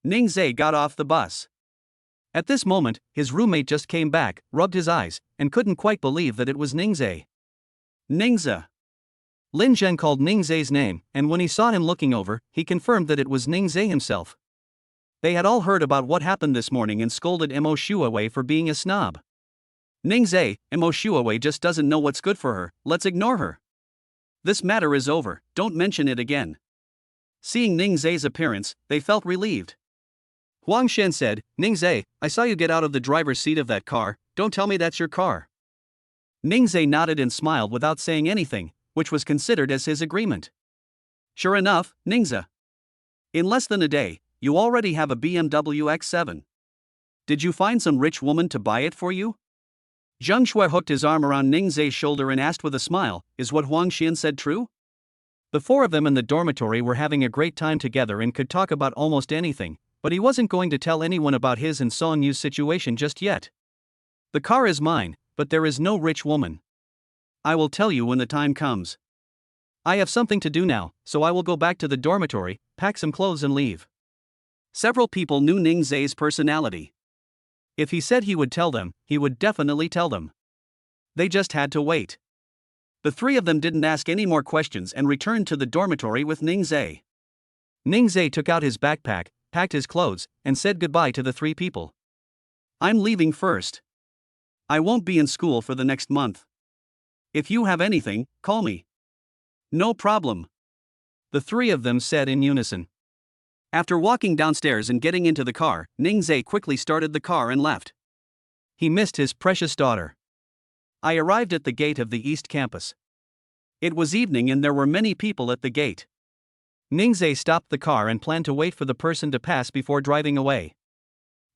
Ningzhe got off the bus. At this moment, his roommate just came back, rubbed his eyes, and couldn't quite believe that it was Ningzhe. Ningzhe. Lin Zhen called Ningzhe's name, and when he saw him looking over, he confirmed that it was Ningzhe himself. They had all heard about what happened this morning and scolded Mo Shuawei for being a snob. Ningzai, Mo Shuawei just doesn't know what's good for her, let's ignore her. This matter is over, don't mention it again. Seeing Ningzai's appearance, they felt relieved. Huang Shen said, Ningzai, I saw you get out of the driver's seat of that car, don't tell me that's your car. Ningzai nodded and smiled without saying anything, which was considered as his agreement. Sure enough, Ningzai. In less than a day, you already have a BMW X7. Did you find some rich woman to buy it for you? Zheng Shui hooked his arm around Ningzai's shoulder and asked with a smile, is what Huang Xian said true? The four of them in the dormitory were having a great time together and could talk about almost anything, but he wasn't going to tell anyone about his and Song Yu's situation just yet. The car is mine, but there is no rich woman. I will tell you when the time comes. I have something to do now, so I will go back to the dormitory, pack some clothes and leave. Several people knew Ningzai's personality. If he said he would tell them, he would definitely tell them. They just had to wait. The three of them didn't ask any more questions and returned to the dormitory with Ningzai. Ningzai took out his backpack, packed his clothes, and said goodbye to the three people. I'm leaving first. I won't be in school for the next month. If you have anything, call me. No problem. The three of them said in unison. After walking downstairs and getting into the car, Ningzai quickly started the car and left. He missed his precious daughter. I arrived at the gate of the East Campus. It was evening and there were many people at the gate. Ningzai stopped the car and planned to wait for the person to pass before driving away.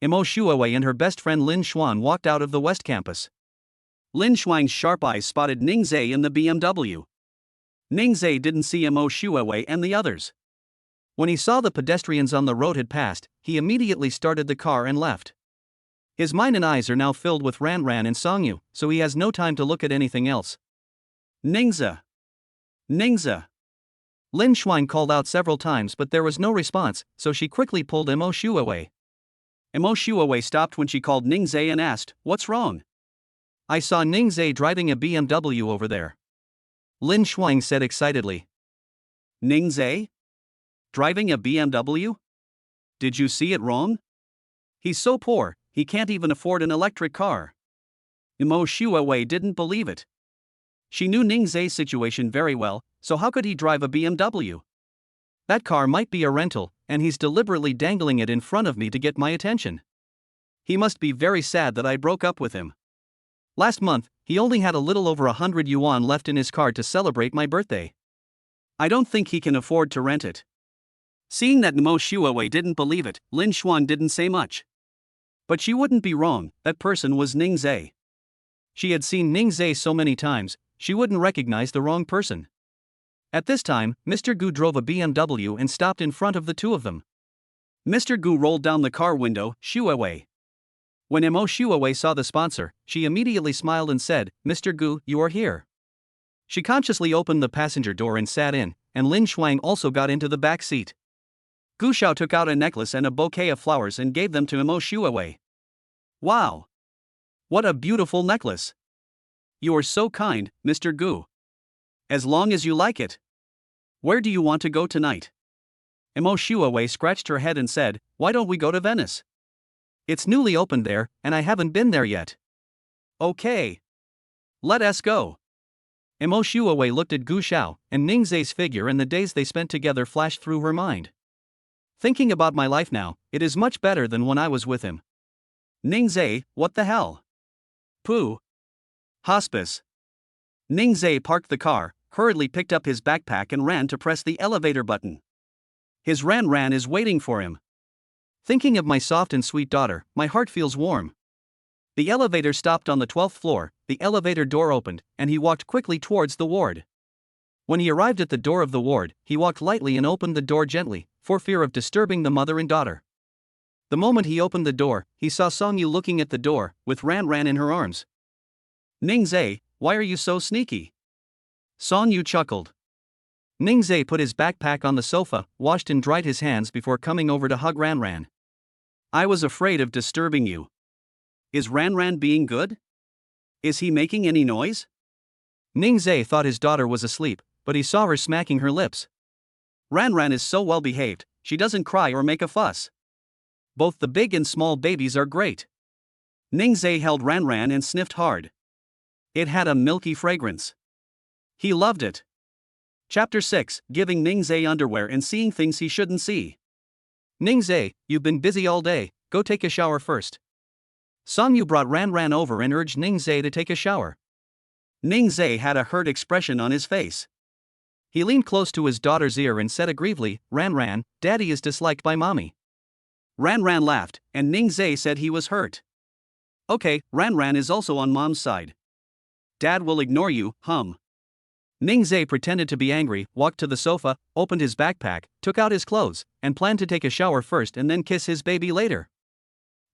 Mo Shuawei and her best friend Lin Xuan walked out of the West Campus. Lin Xuan's sharp eyes spotted Ningzai in the BMW. Ningzai didn't see Mo Shuawei and the others. When he saw the pedestrians on the road had passed, he immediately started the car and left. His mind and eyes are now filled with Ran and Songyu, so he has no time to look at anything else. Ningzai! Ningzai! Lin Xuan called out several times but there was no response, so she quickly pulled Mo Shuawei. Mo Shuawei stopped when she called Ningzai and asked, what's wrong? I saw Ningzai driving a BMW over there. Lin Xuan said excitedly. Ningzai? Driving a BMW? Did you see it wrong? He's so poor, he can't even afford an electric car. Mo Shuawei didn't believe it. She knew Ningzai's situation very well, so how could he drive a BMW? That car might be a rental, and he's deliberately dangling it in front of me to get my attention. He must be very sad that I broke up with him. Last month, he only had a little over 100 yuan left in his card to celebrate my birthday. I don't think he can afford to rent it. Seeing that Mo Shuawei didn't believe it, Lin Xuan didn't say much. But she wouldn't be wrong, that person was Ningzai. She had seen Ningzai so many times, she wouldn't recognize the wrong person. At this time, Mr. Gu drove a BMW and stopped in front of the two of them. Mr. Gu rolled down the car window, Shuawei. When Mo Shuawei saw the sponsor, she immediately smiled and said, Mr. Gu, you are here. She consciously opened the passenger door and sat in, and Lin Xuan also got into the back seat. Gu Xiao took out a necklace and a bouquet of flowers and gave them to Mo Shuawei. Wow! What a beautiful necklace! You are so kind, Mr. Gu. As long as you like it. Where do you want to go tonight? Mo Shuawei scratched her head and said, why don't we go to Venice? It's newly opened there, and I haven't been there yet. Okay. Let us go. Mo Shuawei looked at Gu Xiao, and Ningzai's figure and the days they spent together flashed through her mind. Thinking about my life now, it is much better than when I was with him. Ningzai, what the hell? Pooh. Hospice. Ningzai parked the car, hurriedly picked up his backpack and ran to press the elevator button. His Ran is waiting for him. Thinking of my soft and sweet daughter, my heart feels warm. The elevator stopped on the 12th floor, the elevator door opened, and he walked quickly towards the ward. When he arrived at the door of the ward, he walked lightly and opened the door gently, for fear of disturbing the mother and daughter. The moment he opened the door, he saw Songyu looking at the door, with Ran in her arms. Ningzai, why are you so sneaky? Songyu chuckled. Ningzai put his backpack on the sofa, washed and dried his hands before coming over to hug Ran. I was afraid of disturbing you. Is Ran being good? Is he making any noise? Ningzai thought his daughter was asleep, but he saw her smacking her lips. Ran is so well behaved, she doesn't cry or make a fuss. Both the big and small babies are great. Ningzai held Ranran and sniffed hard. It had a milky fragrance. He loved it. Chapter 6, Giving Ningzai Underwear and Seeing Things He Shouldn't See. Ningzai, you've been busy all day, go take a shower first. Songyu brought Ranran over and urged Ningzai to take a shower. Ningzai had a hurt expression on his face. He leaned close to his daughter's ear and said aggrievedly, Ranran, Daddy is disliked by Mommy. Ranran laughed, and Ningzai said he was hurt. Okay, Ranran is also on Mom's side. Dad will ignore you, Ningzai pretended to be angry, walked to the sofa, opened his backpack, took out his clothes, and planned to take a shower first and then kiss his baby later.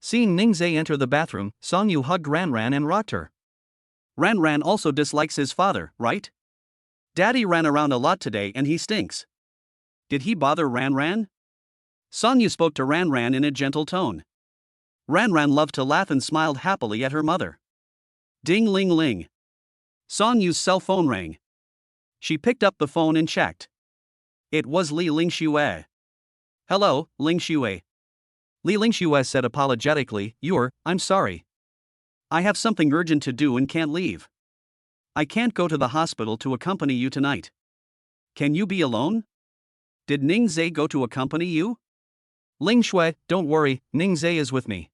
Seeing Ningzai enter the bathroom, Songyu hugged Ranran and rocked her. Ranran also dislikes his father, right? Daddy ran around a lot today and he stinks. Did he bother Ranran? Songyu spoke to Ranran in a gentle tone. Ranran loved to laugh and smiled happily at her mother. Ding ling ling. Songyu's cell phone rang. She picked up the phone and checked. It was Li Lingxue. Hello, Lingxue. Li Lingxue said apologetically, I'm sorry. I have something urgent to do and can't leave. I can't go to the hospital to accompany you tonight. Can you be alone? Did Ningzai go to accompany you? Lingxue, don't worry, Ningzai is with me.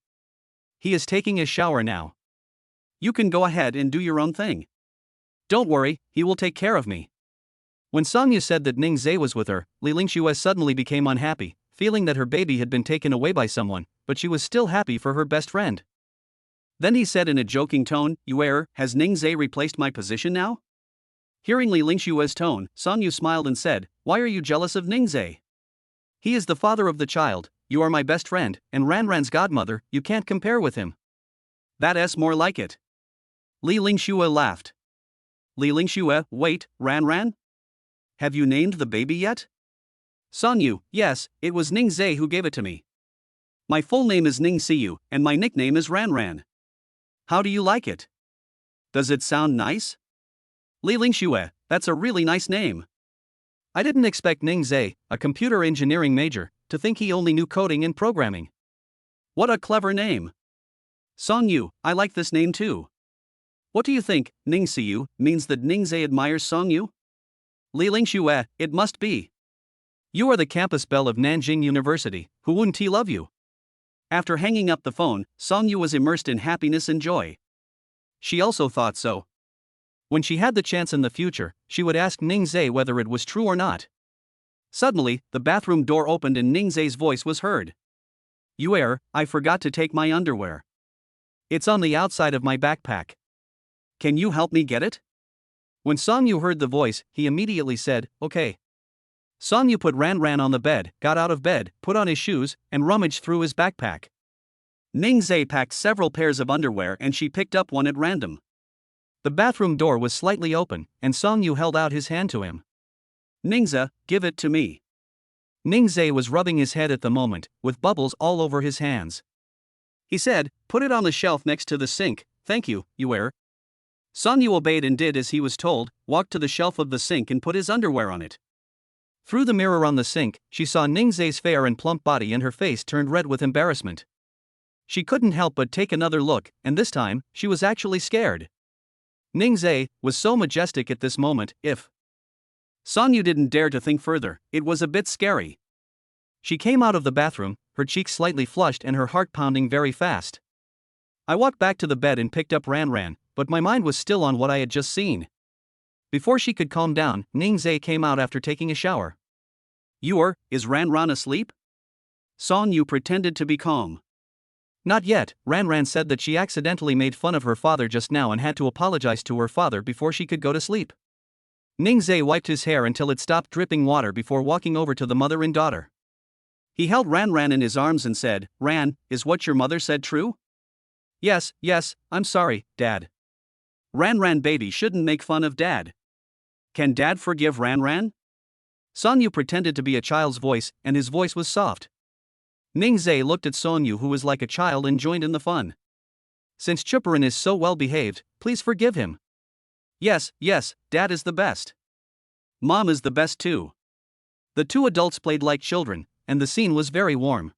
He is taking a shower now. You can go ahead and do your own thing. Don't worry, he will take care of me. When Songyu said that Ningzai was with her, Li Lingxue suddenly became unhappy, feeling that her baby had been taken away by someone, but she was still happy for her best friend. Then he said in a joking tone, has Ningzai replaced my position now? Hearing Li Lingxue's tone, Songyu smiled and said, why are you jealous of Ningzai? He is the father of the child, you are my best friend, and Ranran's godmother, you can't compare with him. That's more like it. Li Lingxue laughed. Li Lingxue, wait, Ranran? Have you named the baby yet? Songyu, yes, it was Ningzai who gave it to me. My full name is Ningxiu, and my nickname is Ranran. How do you like it? Does it sound nice? Li Lingxue, that's a really nice name. I didn't expect Ningzai, a computer engineering major, to think he only knew coding and programming. What a clever name. Songyu, I like this name too. What do you think, Ningxiu, means that Ningzai admires Songyu? Li Lingxue, it must be. You are the campus belle of Nanjing University, who wouldn't he love you? After hanging up the phone, Songyu was immersed in happiness and joy. She also thought so. When she had the chance in the future, she would ask Ningzai whether it was true or not. Suddenly, the bathroom door opened and Ningzai's voice was heard. I forgot to take my underwear. It's on the outside of my backpack. Can you help me get it? When Songyu heard the voice, he immediately said, okay. Songyu put Ranran on the bed, got out of bed, put on his shoes, and rummaged through his backpack. Ningzai packed several pairs of underwear and she picked up one at random. The bathroom door was slightly open, and Songyu held out his hand to him. Ningzai, give it to me. Ningzai was rubbing his head at the moment, with bubbles all over his hands. He said, put it on the shelf next to the sink, thank you, Songyu obeyed and did as he was told, walked to the shelf of the sink and put his underwear on it. Through the mirror on the sink, she saw Ningzai's fair and plump body and her face turned red with embarrassment. She couldn't help but take another look, and this time, she was actually scared. Ningzai was so majestic at this moment, Songyu didn't dare to think further, it was a bit scary. She came out of the bathroom, her cheeks slightly flushed and her heart pounding very fast. I walked back to the bed and picked up Ranran, but my mind was still on what I had just seen. Before she could calm down, Ningzai came out after taking a shower. Is Ranran asleep? Songyu pretended to be calm. Not yet, Ranran said that she accidentally made fun of her father just now and had to apologize to her father before she could go to sleep. Ningzai wiped his hair until it stopped dripping water before walking over to the mother and daughter. He held Ranran in his arms and said, Ran, is what your mother said true? Yes, I'm sorry, Dad. Ranran baby shouldn't make fun of Dad. Can Dad forgive Ranran? Songyu pretended to be a child's voice, and his voice was soft. Ningzai looked at Songyu, who was like a child, and joined in the fun. Since Chuparan is so well behaved, please forgive him. Yes, Dad is the best. Mom is the best too. The two adults played like children, and the scene was very warm.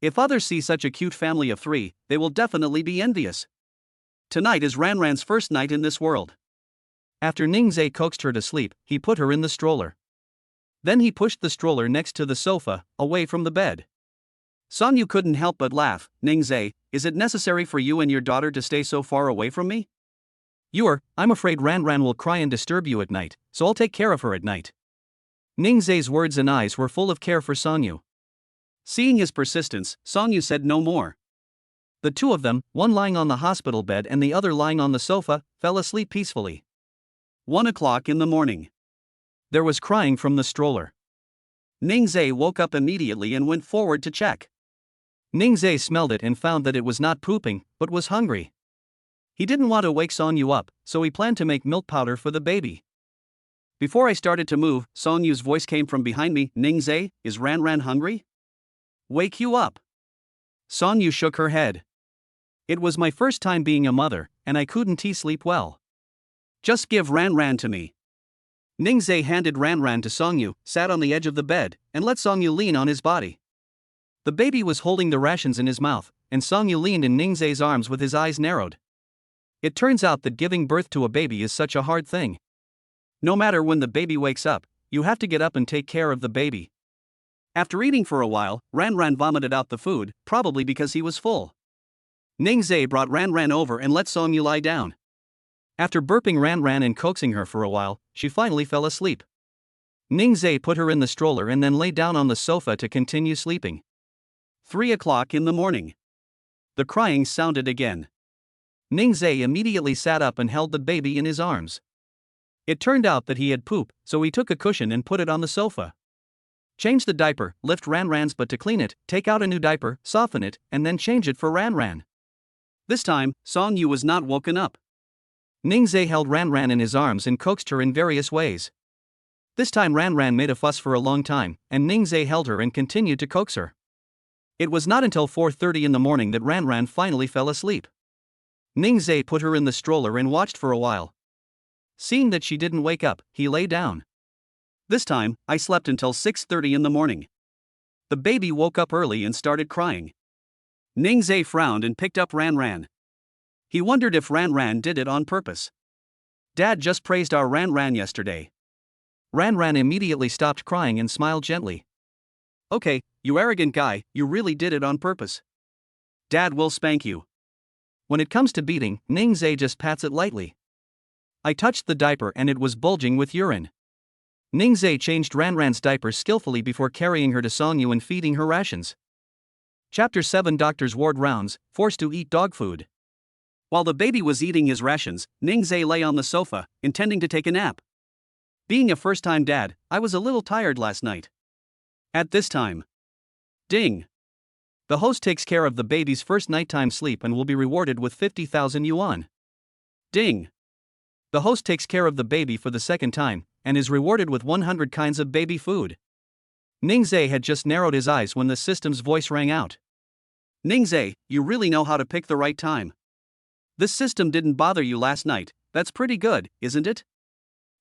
If others see such a cute family of 3, they will definitely be envious. Tonight is Ranran's first night in this world. After Ningzai coaxed her to sleep, he put her in the stroller. Then he pushed the stroller next to the sofa, away from the bed. Songyu couldn't help but laugh. Ningzai, is it necessary for you and your daughter to stay so far away from me? I'm afraid Ranran will cry and disturb you at night, so I'll take care of her at night. Ningzai's words and eyes were full of care for Songyu. Seeing his persistence, Songyu said no more. The two of them, one lying on the hospital bed and the other lying on the sofa, fell asleep peacefully. 1 o'clock in the morning. There was crying from the stroller. Ningzai woke up immediately and went forward to check. Ningzai smelled it and found that it was not pooping, but was hungry. He didn't want to wake Songyu up, so he planned to make milk powder for the baby. Before I started to move, Songyu's voice came from behind me. Ningzai, is Ranran hungry? Wake you up. Songyu shook her head. It was my first time being a mother, and I couldn't sleep well. Just give Ranran to me. Ningzai handed Ranran to Songyu, sat on the edge of the bed, and let Songyu lean on his body. The baby was holding the rations in his mouth, and Songyu leaned in Ningzai's arms with his eyes narrowed. It turns out that giving birth to a baby is such a hard thing. No matter when the baby wakes up, you have to get up and take care of the baby. After eating for a while, Ranran vomited out the food, probably because he was full. Ningzai brought Ranran over and let Songyu lie down. After burping Ranran and coaxing her for a while, she finally fell asleep. Ningzai put her in the stroller and then lay down on the sofa to continue sleeping. 3 o'clock in the morning. The crying sounded again. Ningzai immediately sat up and held the baby in his arms. It turned out that he had poop, so he took a cushion and put it on the sofa. Change the diaper, lift Ranran's butt to clean it, take out a new diaper, soften it, and then change it for Ranran. This time, Songyu was not woken up. Ningzai held Ranran in his arms and coaxed her in various ways. This time Ranran made a fuss for a long time, and Ningzai held her and continued to coax her. It was not until 4:30 in the morning that Ranran finally fell asleep. Ningzai put her in the stroller and watched for a while. Seeing that she didn't wake up, he lay down. This time, I slept until 6:30 in the morning. The baby woke up early and started crying. Ningzai frowned and picked up Ranran. He wondered if Ranran did it on purpose. Dad just praised our Ranran yesterday. Ranran immediately stopped crying and smiled gently. Okay, you arrogant guy, you really did it on purpose. Dad will spank you. When it comes to beating, Ningzai just pats it lightly. I touched the diaper and it was bulging with urine. Ningzai changed Ranran's diaper skillfully before carrying her to Songyu and feeding her rations. Chapter 7 Doctor's ward rounds, forced to eat dog food. While the baby was eating his rations, Ningzai lay on the sofa, intending to take a nap. Being a first-time dad, I was a little tired last night. At this time. Ding! The host takes care of the baby's first nighttime sleep and will be rewarded with 50,000 yuan. Ding! The host takes care of the baby for the second time, and is rewarded with 100 kinds of baby food. Ningzai had just narrowed his eyes when the system's voice rang out. Ningzai, you really know how to pick the right time. This system didn't bother you last night, that's pretty good, isn't it?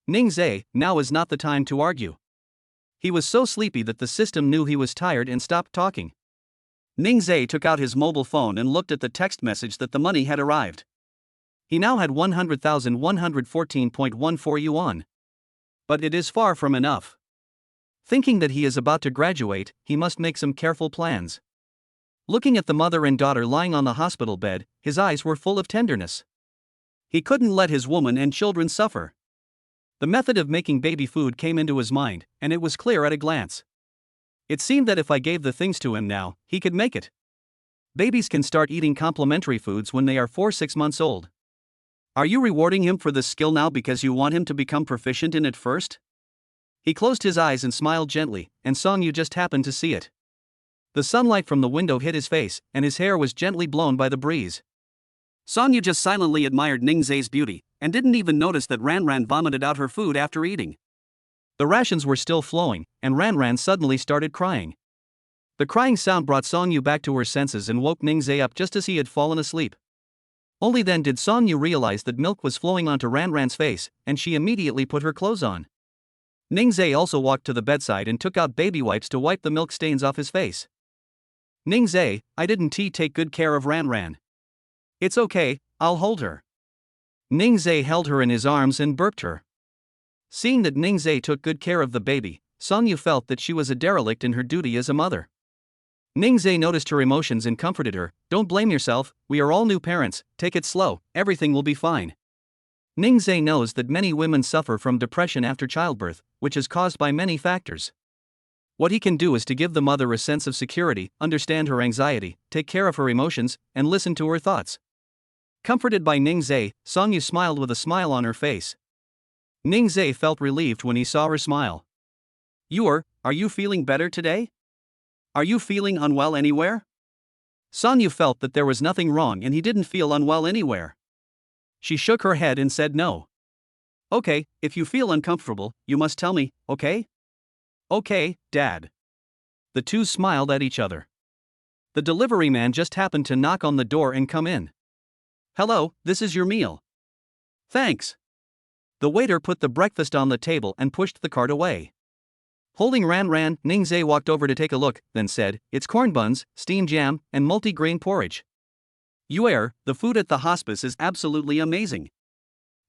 Ningzai, now is not the time to argue. He was so sleepy that the system knew he was tired and stopped talking. Ningzai took out his mobile phone and looked at the text message that the money had arrived. He now had 100,114.14 yuan. But it is far from enough. Thinking that he is about to graduate, he must make some careful plans. Looking at the mother and daughter lying on the hospital bed, his eyes were full of tenderness. He couldn't let his woman and children suffer. The method of making baby food came into his mind, and it was clear at a glance. It seemed that if I gave the things to him now, he could make it. Babies can start eating complementary foods when they are 4-6 months old. Are you rewarding him for this skill now because you want him to become proficient in it first? He closed his eyes and smiled gently, and Songyu just happened to see it. The sunlight from the window hit his face, and his hair was gently blown by the breeze. Songyu just silently admired Ningzai's beauty, and didn't even notice that Ranran vomited out her food after eating. The rations were still flowing, and Ranran suddenly started crying. The crying sound brought Songyu back to her senses and woke Ningzai up just as he had fallen asleep. Only then did Songyu realize that milk was flowing onto Ranran's face, and she immediately put her clothes on. Ningzai also walked to the bedside and took out baby wipes to wipe the milk stains off his face. Ningzai, I didn't take good care of Ran. It's okay, I'll hold her. Ningzai held her in his arms and burped her. Seeing that Ningzai took good care of the baby, Songyu felt that she was a derelict in her duty as a mother. Ningzai noticed her emotions and comforted her. Don't blame yourself, we are all new parents, take it slow, everything will be fine. Ningzai knows that many women suffer from depression after childbirth, which is caused by many factors. What he can do is to give the mother a sense of security, understand her anxiety, take care of her emotions, and listen to her thoughts. Comforted by Ningzai, Songyu smiled with a smile on her face. Ningzai felt relieved when he saw her smile. Are you feeling better today? Are you feeling unwell anywhere? Songyu felt that there was nothing wrong and he didn't feel unwell anywhere. She shook her head and said no. Okay, if you feel uncomfortable, you must tell me, okay? Okay, Dad. The two smiled at each other. The delivery man just happened to knock on the door and come in. Hello, this is your meal. Thanks. The waiter put the breakfast on the table and pushed the cart away. Holding Ran, Ningzai walked over to take a look, then said, it's corn buns, steamed jam, and multi-grain porridge. The food at the hospice is absolutely amazing.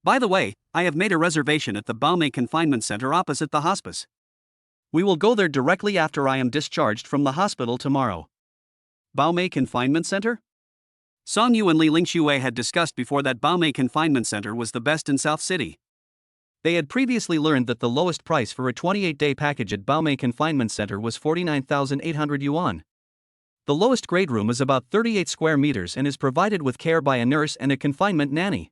By the way, I have made a reservation at the Baomei Confinement Center opposite the hospice. We will go there directly after I am discharged from the hospital tomorrow. Baomei Confinement Center? Songyu and Li Lingxue had discussed before that Baomei Confinement Center was the best in South City. They had previously learned that the lowest price for a 28-day package at Baomei Confinement Center was 49,800 yuan. The lowest grade room is about 38 square meters and is provided with care by a nurse and a confinement nanny.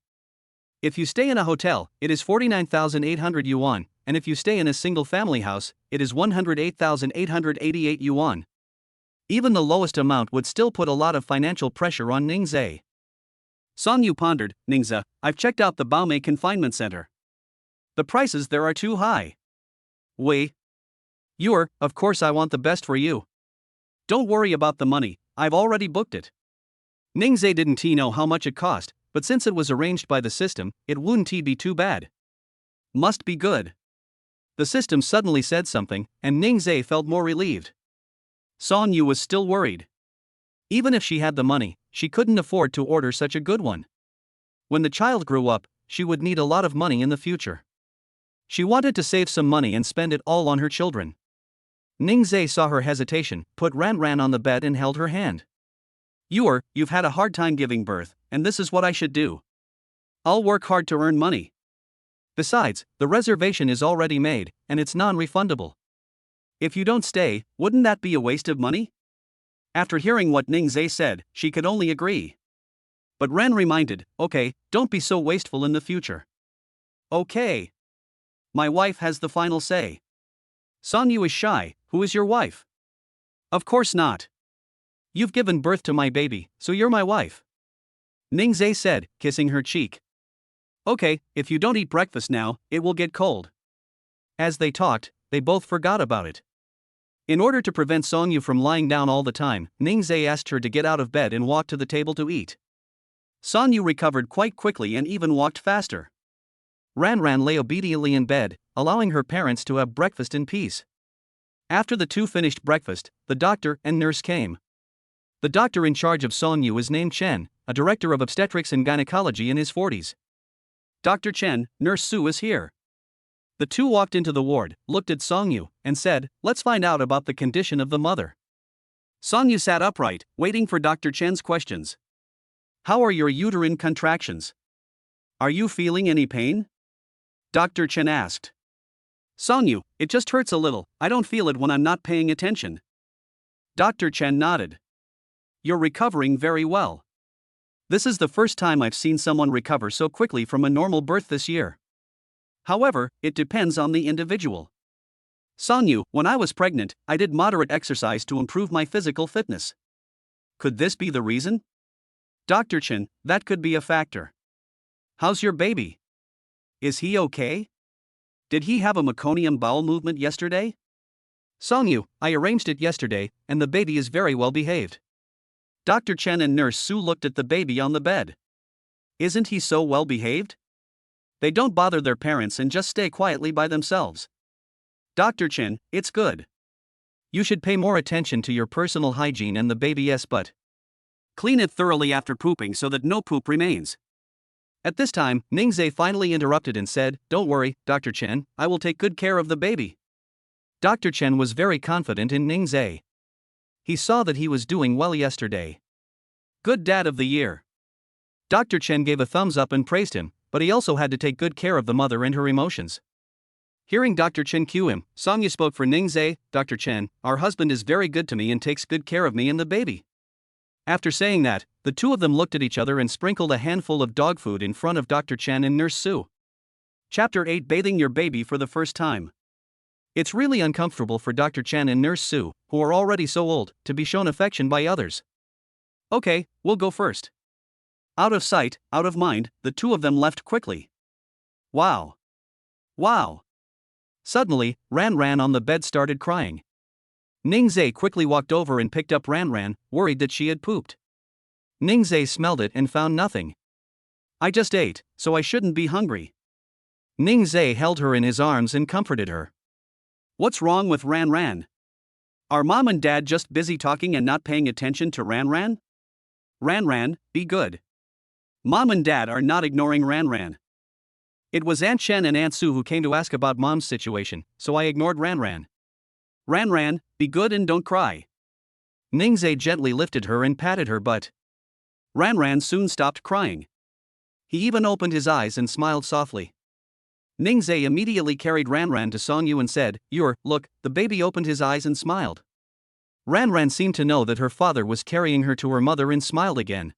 If you stay in a hotel, it is 49,800 yuan, and if you stay in a single-family house, it is 108,888 yuan. Even the lowest amount would still put a lot of financial pressure on Ningzai. Songyu pondered, Ningzai, I've checked out the Baomei Confinement Center. The prices there are too high. Of course I want the best for you. Don't worry about the money, I've already booked it. Ningzai didn't know how much it cost, but since it was arranged by the system, it wouldn't be too bad. Must be good. The system suddenly said something, and Ningzai felt more relieved. Songyu was still worried. Even if she had the money, she couldn't afford to order such a good one. When the child grew up, she would need a lot of money in the future. She wanted to save some money and spend it all on her children. Ningzai saw her hesitation, put Ran on the bed and held her hand. You've had a hard time giving birth, and this is what I should do. I'll work hard to earn money. Besides, the reservation is already made, and it's non-refundable. If you don't stay, wouldn't that be a waste of money? After hearing what Ningzai said, she could only agree. But Ran reminded, okay, don't be so wasteful in the future. Okay. My wife has the final say. Songyu is shy, who is your wife? Of course not. You've given birth to my baby, so you're my wife. Ningzai said, kissing her cheek. Okay, if you don't eat breakfast now, it will get cold. As they talked, they both forgot about it. In order to prevent Songyu from lying down all the time, Ningzai asked her to get out of bed and walk to the table to eat. Songyu recovered quite quickly and even walked faster. Ran lay obediently in bed, allowing her parents to have breakfast in peace. After the two finished breakfast, the doctor and nurse came. The doctor in charge of Songyu is named Chen, a director of obstetrics and gynecology in his 40s. Dr. Chen, Nurse Su is here. The two walked into the ward, looked at Songyu, and said, let's find out about the condition of the mother. Songyu sat upright, waiting for Dr. Chen's questions. How are your uterine contractions? Are you feeling any pain? Dr. Chen asked. Songyu, it just hurts a little, I don't feel it when I'm not paying attention. Dr. Chen nodded. You're recovering very well. This is the first time I've seen someone recover so quickly from a normal birth this year. However, it depends on the individual. Songyu, when I was pregnant, I did moderate exercise to improve my physical fitness. Could this be the reason? Dr. Chen, that could be a factor. How's your baby? Is he okay? Did he have a meconium bowel movement yesterday? Songyu, I arranged it yesterday, and the baby is very well behaved. Dr. Chen and Nurse Su looked at the baby on the bed. Isn't he so well behaved? They don't bother their parents and just stay quietly by themselves. Dr. Chen, it's good. You should pay more attention to your personal hygiene and the baby's butt. Clean it thoroughly after pooping so that no poop remains. At this time, Ningzhe finally interrupted and said, "Don't worry, Dr. Chen, I will take good care of the baby." Dr. Chen was very confident in Ningzhe. He saw that he was doing well yesterday. Good dad of the year. Dr. Chen gave a thumbs up and praised him, but he also had to take good care of the mother and her emotions. Hearing Dr. Chen cue him, Songyu spoke for Ningzhe, "Dr. Chen, our husband is very good to me and takes good care of me and the baby." After saying that, the two of them looked at each other and sprinkled a handful of dog food in front of Dr. Chen and Nurse Su. Chapter 8: Bathing your baby for the first time. It's really uncomfortable for Dr. Chen and Nurse Su, who are already so old, to be shown affection by others. "Okay, we'll go first." Out of sight, out of mind, the two of them left quickly. Wow. Wow. Suddenly, Ran Ran on the bed started crying. Ningzhe quickly walked over and picked up Ran Ran, worried that she had pooped. Ningzhe smelled it and found nothing. "I just ate, so I shouldn't be hungry." Ningzhe held her in his arms and comforted her. "What's wrong with Ran Ran? Are mom and dad just busy talking and not paying attention to Ran Ran? Ran Ran, be good. Mom and dad are not ignoring Ran Ran." It was Aunt Chen and Aunt Su who came to ask about mom's situation, so I ignored Ran Ran. "Ran Ran, be good and don't cry." Ningzhe gently lifted her and patted her butt. Ran Ran soon stopped crying. He even opened his eyes and smiled softly. Ningzhe immediately carried Ran Ran to Songyu and said, Look, the baby opened his eyes and smiled." Ran Ran seemed to know that her father was carrying her to her mother and smiled again.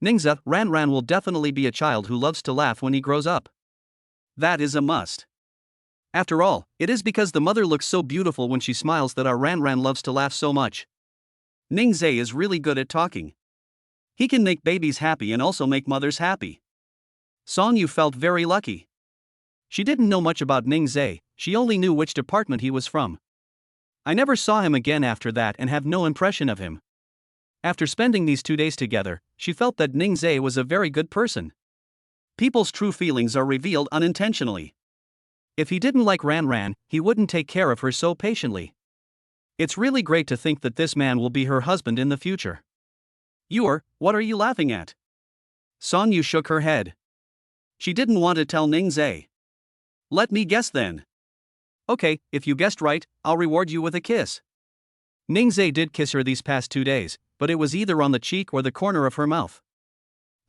Ningzhe, Ran Ran will definitely be a child who loves to laugh when he grows up. That is a must. After all, it is because the mother looks so beautiful when she smiles that our Ran Ran loves to laugh so much. Ningzhe is really good at talking. He can make babies happy and also make mothers happy. Songyu felt very lucky. She didn't know much about Ningzhe, she only knew which department he was from. I never saw him again after that and have no impression of him. After spending these 2 days together, she felt that Ningzhe was a very good person. People's true feelings are revealed unintentionally. If he didn't like Ran Ran, he wouldn't take care of her so patiently. It's really great to think that this man will be her husband in the future. What are you laughing at? Songyu shook her head. She didn't want to tell Ningzhe. Let me guess then. Okay, if you guessed right, I'll reward you with a kiss. Ningzhe did kiss her these past 2 days, but it was either on the cheek or the corner of her mouth.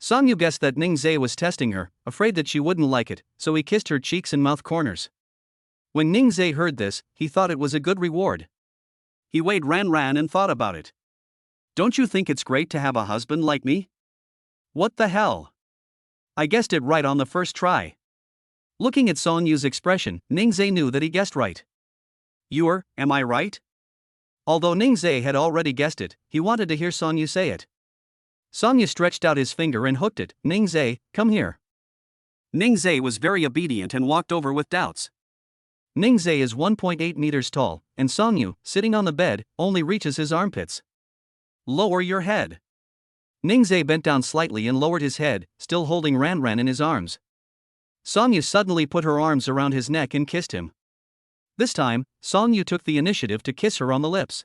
Songyu guessed that Ningzhe was testing her, afraid that she wouldn't like it, so he kissed her cheeks and mouth corners. When Ningzhe heard this, he thought it was a good reward. He weighed Ran Ran and thought about it. Don't you think it's great to have a husband like me? What the hell? I guessed it right on the first try. Looking at Songyu's expression, Ningzhe knew that he guessed right. Am I right? Although Ningzhe had already guessed it, he wanted to hear Songyu say it. Songyu stretched out his finger and hooked it. Ningzhe, come here. Ningzhe was very obedient and walked over with doubts. Ningzhe is 1.8 meters tall, and Songyu, sitting on the bed, only reaches his armpits. Lower your head. Ningzhe bent down slightly and lowered his head, still holding Ran Ran in his arms. Songyu suddenly put her arms around his neck and kissed him. This time, Songyu took the initiative to kiss her on the lips.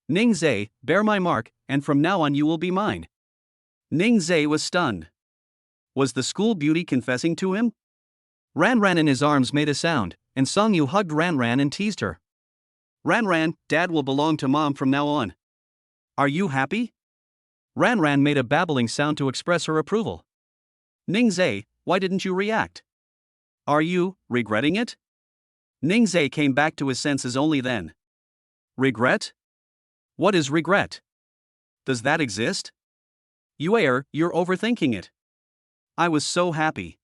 Ningzhe, bear my mark, and from now on you will be mine. Ningzhe was stunned. Was the school beauty confessing to him? Ran Ran in his arms made a sound, and Songyu hugged Ran Ran and teased her. Ran Ran, Dad will belong to Mom from now on. Are you happy? Ran Ran made a babbling sound to express her approval. Ningzhe, why didn't you react? Are you regretting it? Ningzhe came back to his senses only then. Regret? What is regret? Does that exist? You're overthinking it. I was so happy.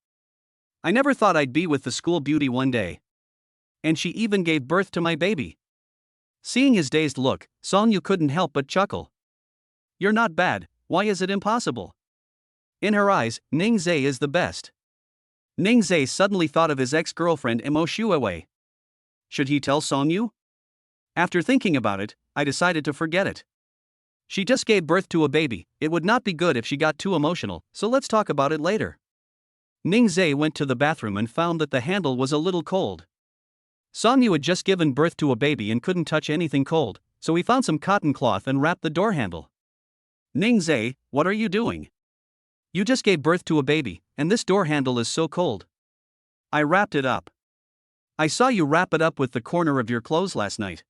I never thought I'd be with the school beauty one day. And she even gave birth to my baby. Seeing his dazed look, Songyu couldn't help but chuckle. You're not bad, why is it impossible? In her eyes, Ningzhe is the best. Ningzhe suddenly thought of his ex-girlfriend Mo Shuewei. Should he tell Songyu? After thinking about it, I decided to forget it. She just gave birth to a baby, it would not be good if she got too emotional, so let's talk about it later. Ningzhe went to the bathroom and found that the handle was a little cold. Song Yu had just given birth to a baby and couldn't touch anything cold, so he found some cotton cloth and wrapped the door handle. Ningzhe, what are you doing? You just gave birth to a baby, and this door handle is so cold. I wrapped it up. I saw you wrap it up with the corner of your clothes last night.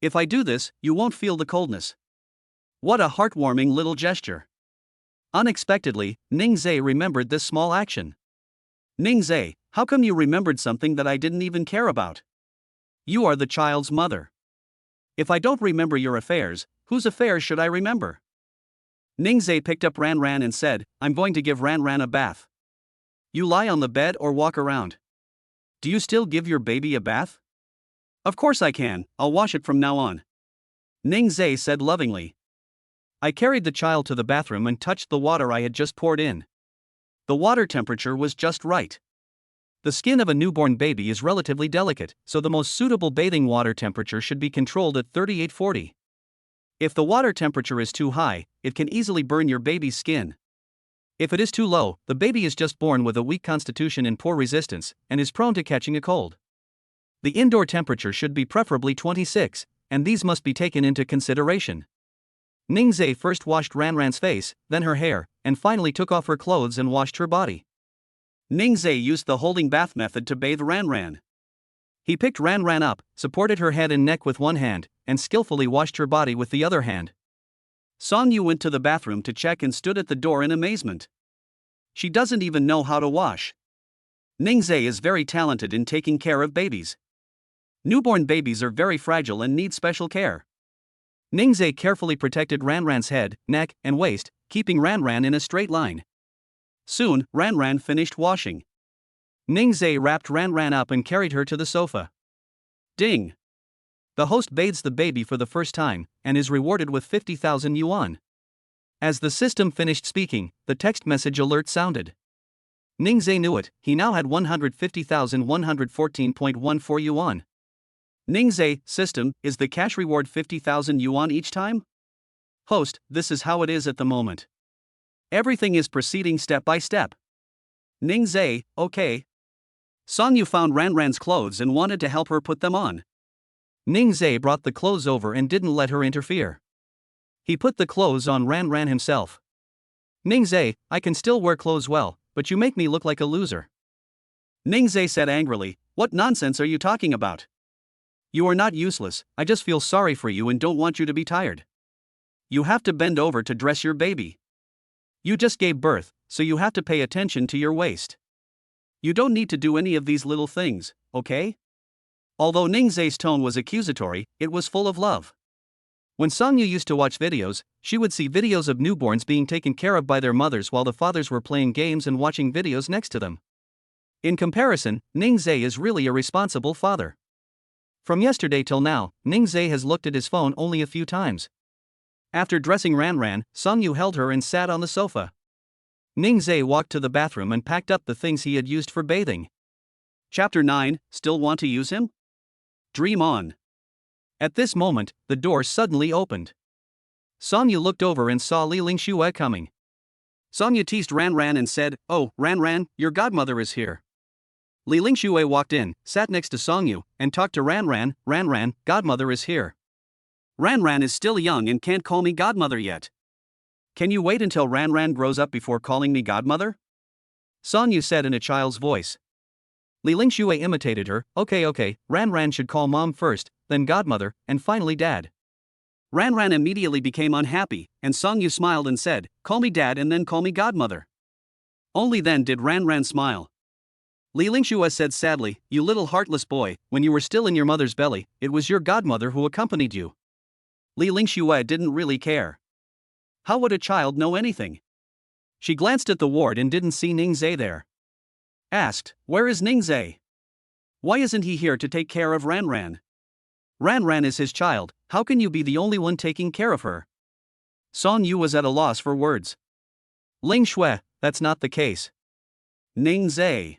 If I do this, you won't feel the coldness. What a heartwarming little gesture. Unexpectedly, Ningzhe remembered this small action. Ningzhe, how come you remembered something that I didn't even care about? You are the child's mother. If I don't remember your affairs, whose affairs should I remember? Ningzhe picked up Ranran and said, I'm going to give Ranran a bath. You lie on the bed or walk around. Do you still give your baby a bath? Of course I can, I'll wash it from now on. Ningzhe said lovingly. I carried the child to the bathroom and touched the water I had just poured in. The water temperature was just right. The skin of a newborn baby is relatively delicate, so the most suitable bathing water temperature should be controlled at 3840. If the water temperature is too high, it can easily burn your baby's skin. If it is too low, the baby is just born with a weak constitution and poor resistance, and is prone to catching a cold. The indoor temperature should be preferably 26, and these must be taken into consideration. Ningzhe first washed Ranran's face, then her hair, and finally took off her clothes and washed her body. Ningzhe used the holding bath method to bathe Ranran. He picked Ranran up, supported her head and neck with one hand, and skillfully washed her body with the other hand. Song Yu went to the bathroom to check and stood at the door in amazement. She doesn't even know how to wash. Ningzhe is very talented in taking care of babies. Newborn babies are very fragile and need special care. Ningzhe carefully protected Ranran's head, neck, and waist, keeping Ranran in a straight line. Soon, Ranran finished washing. Ningzhe wrapped Ranran up and carried her to the sofa. Ding! The host bathes the baby for the first time, and is rewarded with 50,000 yuan. As the system finished speaking, the text message alert sounded. Ningzhe knew it, he now had 150,114.14 yuan. Ningzhe, system, is the cash reward 50,000 yuan each time? Host, this is how it is at the moment. Everything is proceeding step by step. Ningzhe, okay. Song Yu found Ranran's clothes and wanted to help her put them on. Ningzhe brought the clothes over and didn't let her interfere. He put the clothes on Ranran himself. Ningzhe, I can still wear clothes well, but you make me look like a loser. Ningzhe said angrily, what nonsense are you talking about? You are not useless, I just feel sorry for you and don't want you to be tired. You have to bend over to dress your baby. You just gave birth, so you have to pay attention to your waist. You don't need to do any of these little things, okay? Although Ningzhe's tone was accusatory, it was full of love. When Song Yu used to watch videos, she would see videos of newborns being taken care of by their mothers while the fathers were playing games and watching videos next to them. In comparison, Ningzhe is really a responsible father. From yesterday till now, Ningzhe has looked at his phone only a few times. After dressing Ranran, Song Yu held her and sat on the sofa. Ningzhe walked to the bathroom and packed up the things he had used for bathing. Chapter 9, Still Want to Use Him? Dream on. At this moment, the door suddenly opened. Song Yu looked over and saw Li Lingxue coming. Song Yu teased Ranran and said, Oh, Ranran, your godmother is here. Li Lingxue walked in, sat next to Song Yu, and talked to Ranran. Ranran, godmother is here. Ranran is still young and can't call me godmother yet. Can you wait until Ranran grows up before calling me godmother? Song Yu said in a child's voice. Li Lingxue imitated her, okay, Ranran should call mom first, then godmother, and finally dad. Ranran immediately became unhappy, and Song Yu smiled and said, call me dad and then call me godmother. Only then did Ranran smile. Li Lingxue said sadly, you little heartless boy, when you were still in your mother's belly, it was your godmother who accompanied you. Li Lingxue didn't really care. How would a child know anything? She glanced at the ward and didn't see Ningzhe there. Asked, where is Ningzhe? Why isn't he here to take care of Ranran? Ranran is his child, how can you be the only one taking care of her? Song Yu was at a loss for words. Lingxue, that's not the case. Ningzhe.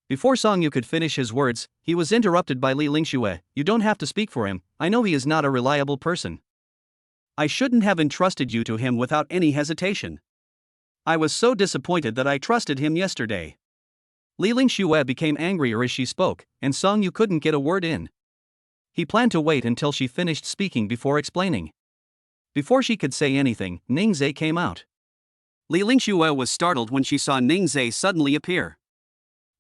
Before Song Yu could finish his words, he was interrupted by Li Lingxue. You don't have to speak for him, I know he is not a reliable person. I shouldn't have entrusted you to him without any hesitation. I was so disappointed that I trusted him yesterday. Li Lingxue became angrier as she spoke, and Song Yu couldn't get a word in. He planned to wait until she finished speaking before explaining. Before she could say anything, Ningzhe came out. Li Lingxue was startled when she saw Ningzhe suddenly appear.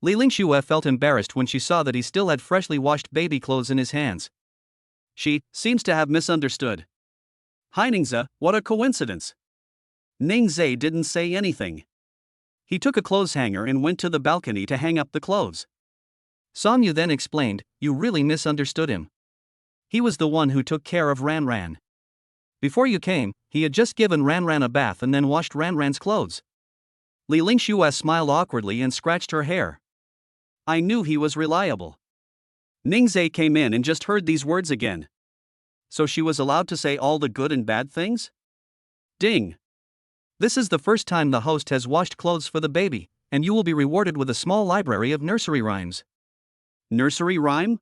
Li Lingxue felt embarrassed when she saw that he still had freshly washed baby clothes in his hands. She seems to have misunderstood. Hi Ningzhe, what a coincidence. Ningzhe didn't say anything. He took a clothes hanger and went to the balcony to hang up the clothes. Song Yu then explained, you really misunderstood him. He was the one who took care of Ran Ran. Before you came, he had just given Ran Ran a bath and then washed Ran Ran's clothes. Li Lingxue smiled awkwardly and scratched her hair. I knew he was reliable. Ningzhe came in and just heard these words again. So she was allowed to say all the good and bad things? Ding! This is the first time the host has washed clothes for the baby, and you will be rewarded with a small library of nursery rhymes. Nursery rhyme?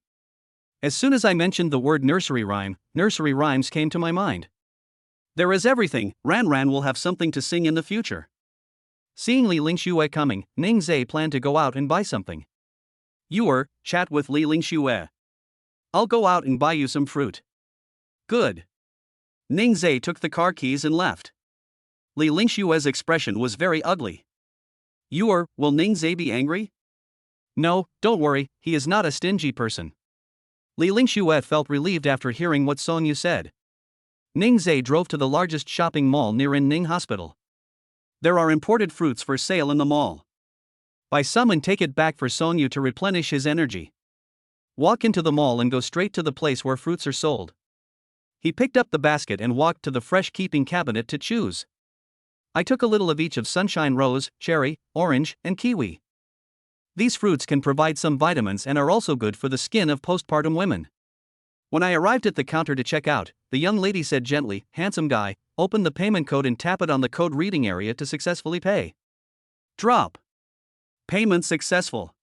As soon as I mentioned the word nursery rhymes came to my mind. There is everything, Ran Ran will have something to sing in the future. Seeing Li Lingxue coming, Ningzhe planned to go out and buy something. Chat with Li Lingxue. I'll go out and buy you some fruit. Good. Ningzhe took the car keys and left. Li Lingxue's expression was very ugly. Will Ningzhe be angry? No, don't worry, he is not a stingy person. Li Lingxue felt relieved after hearing what Song Yu said. Ningzhe drove to the largest shopping mall near Ning Hospital. There are imported fruits for sale in the mall. Buy some and take it back for Song Yu to replenish his energy. Walk into the mall and go straight to the place where fruits are sold. He picked up the basket and walked to the fresh keeping cabinet to choose. I took a little of each of sunshine rose, cherry, orange, and kiwi. These fruits can provide some vitamins and are also good for the skin of postpartum women. When I arrived at the counter to check out, the young lady said gently, handsome guy, open the payment code and tap it on the code reading area to successfully pay. Drop. Payment successful.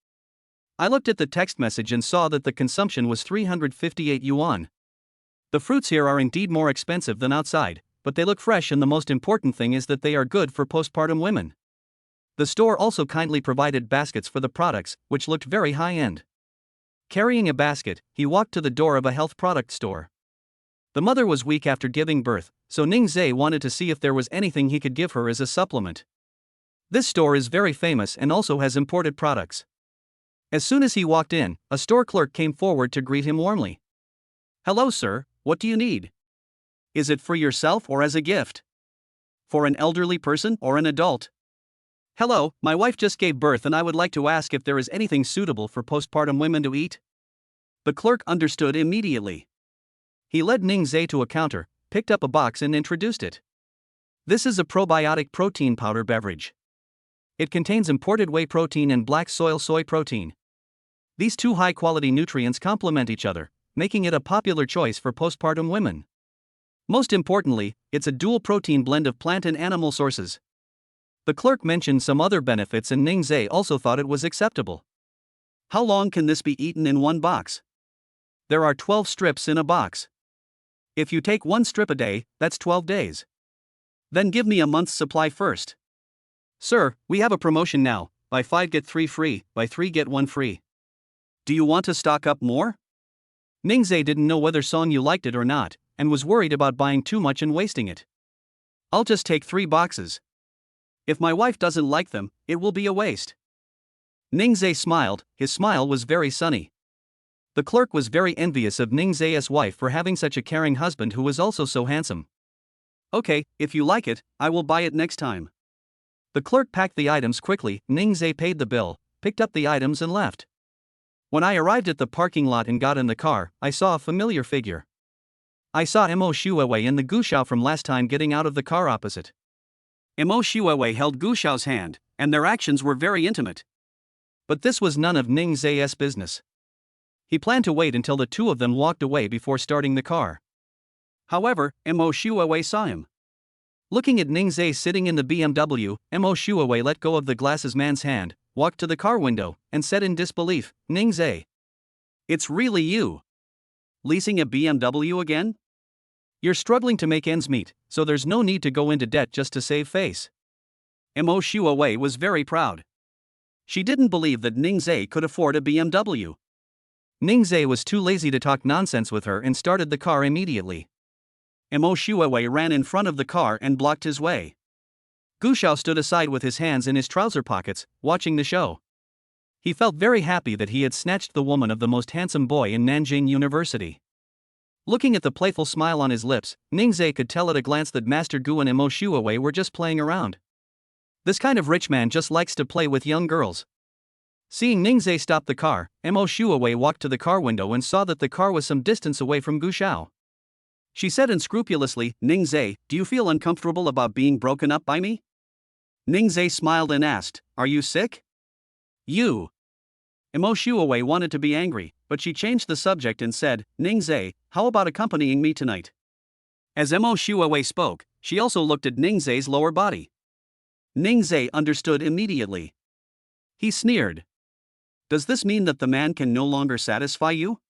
I looked at the text message and saw that the consumption was 358 yuan. The fruits here are indeed more expensive than outside, but they look fresh and the most important thing is that they are good for postpartum women. The store also kindly provided baskets for the products, which looked very high-end. Carrying a basket, he walked to the door of a health product store. The mother was weak after giving birth, so Ningzhe wanted to see if there was anything he could give her as a supplement. This store is very famous and also has imported products. As soon as he walked in, a store clerk came forward to greet him warmly. Hello sir, what do you need? Is it for yourself or as a gift? For an elderly person or an adult? Hello, my wife just gave birth and I would like to ask if there is anything suitable for postpartum women to eat. The clerk understood immediately. He led Ningzhe to a counter, picked up a box and introduced it. This is a probiotic protein powder beverage. It contains imported whey protein and black soy protein. These two high-quality nutrients complement each other, making it a popular choice for postpartum women. Most importantly, it's a dual protein blend of plant and animal sources. The clerk mentioned some other benefits and Ningzhe also thought it was acceptable. How long can this be eaten in one box? There are 12 strips in a box. If you take one strip a day, that's 12 days. Then give me a month's supply first. Sir, we have a promotion now, buy 5 get 3 free, buy 3 get 1 free. Do you want to stock up more? Ningzhe didn't know whether Song Yu liked it or not, and was worried about buying too much and wasting it. I'll just take 3 boxes. If my wife doesn't like them, it will be a waste. Ningzhe smiled, his smile was very sunny. The clerk was very envious of Ningzhe's wife for having such a caring husband who was also so handsome. Okay, if you like it, I will buy it next time. The clerk packed the items quickly, Ningzhe paid the bill, picked up the items and left. When I arrived at the parking lot and got in the car, I saw a familiar figure. I saw Mo Shuiwei and the Gushao from last time getting out of the car opposite. Mo Shuiwei held Gushao's hand, and their actions were very intimate. But this was none of Ningzhe's business. He planned to wait until the two of them walked away before starting the car. However, Mo Shuiwei saw him. Looking at Ningzhe sitting in the BMW, Mo Shuiwei let go of the glasses man's hand, walked to the car window, and said in disbelief, Ningzhe. It's really you. Leasing a BMW again? You're struggling to make ends meet, so there's no need to go into debt just to save face. Mo Shuiwei was very proud. She didn't believe that Ningzhe could afford a BMW. Ningzhe was too lazy to talk nonsense with her and started the car immediately. Mo Shuawei ran in front of the car and blocked his way. Gu Xiao stood aside with his hands in his trouser pockets, watching the show. He felt very happy that he had snatched the woman of the most handsome boy in Nanjing University. Looking at the playful smile on his lips, Ningzhe could tell at a glance that Master Gu and Mo Shuawei were just playing around. This kind of rich man just likes to play with young girls. Seeing Ningzhe stop the car, Mo Shuawei walked to the car window and saw that the car was some distance away from Gu Xiao. She said unscrupulously, "Ningzhe, do you feel uncomfortable about being broken up by me?" Ningzhe smiled and asked, "Are you sick?" "You." Mo Shuawei wanted to be angry, but she changed the subject and said, "Ningzhe, how about accompanying me tonight?" As Mo Shuawei spoke, she also looked at Ningzhe's lower body. Ningzhe understood immediately. He sneered. "Does this mean that the man can no longer satisfy you?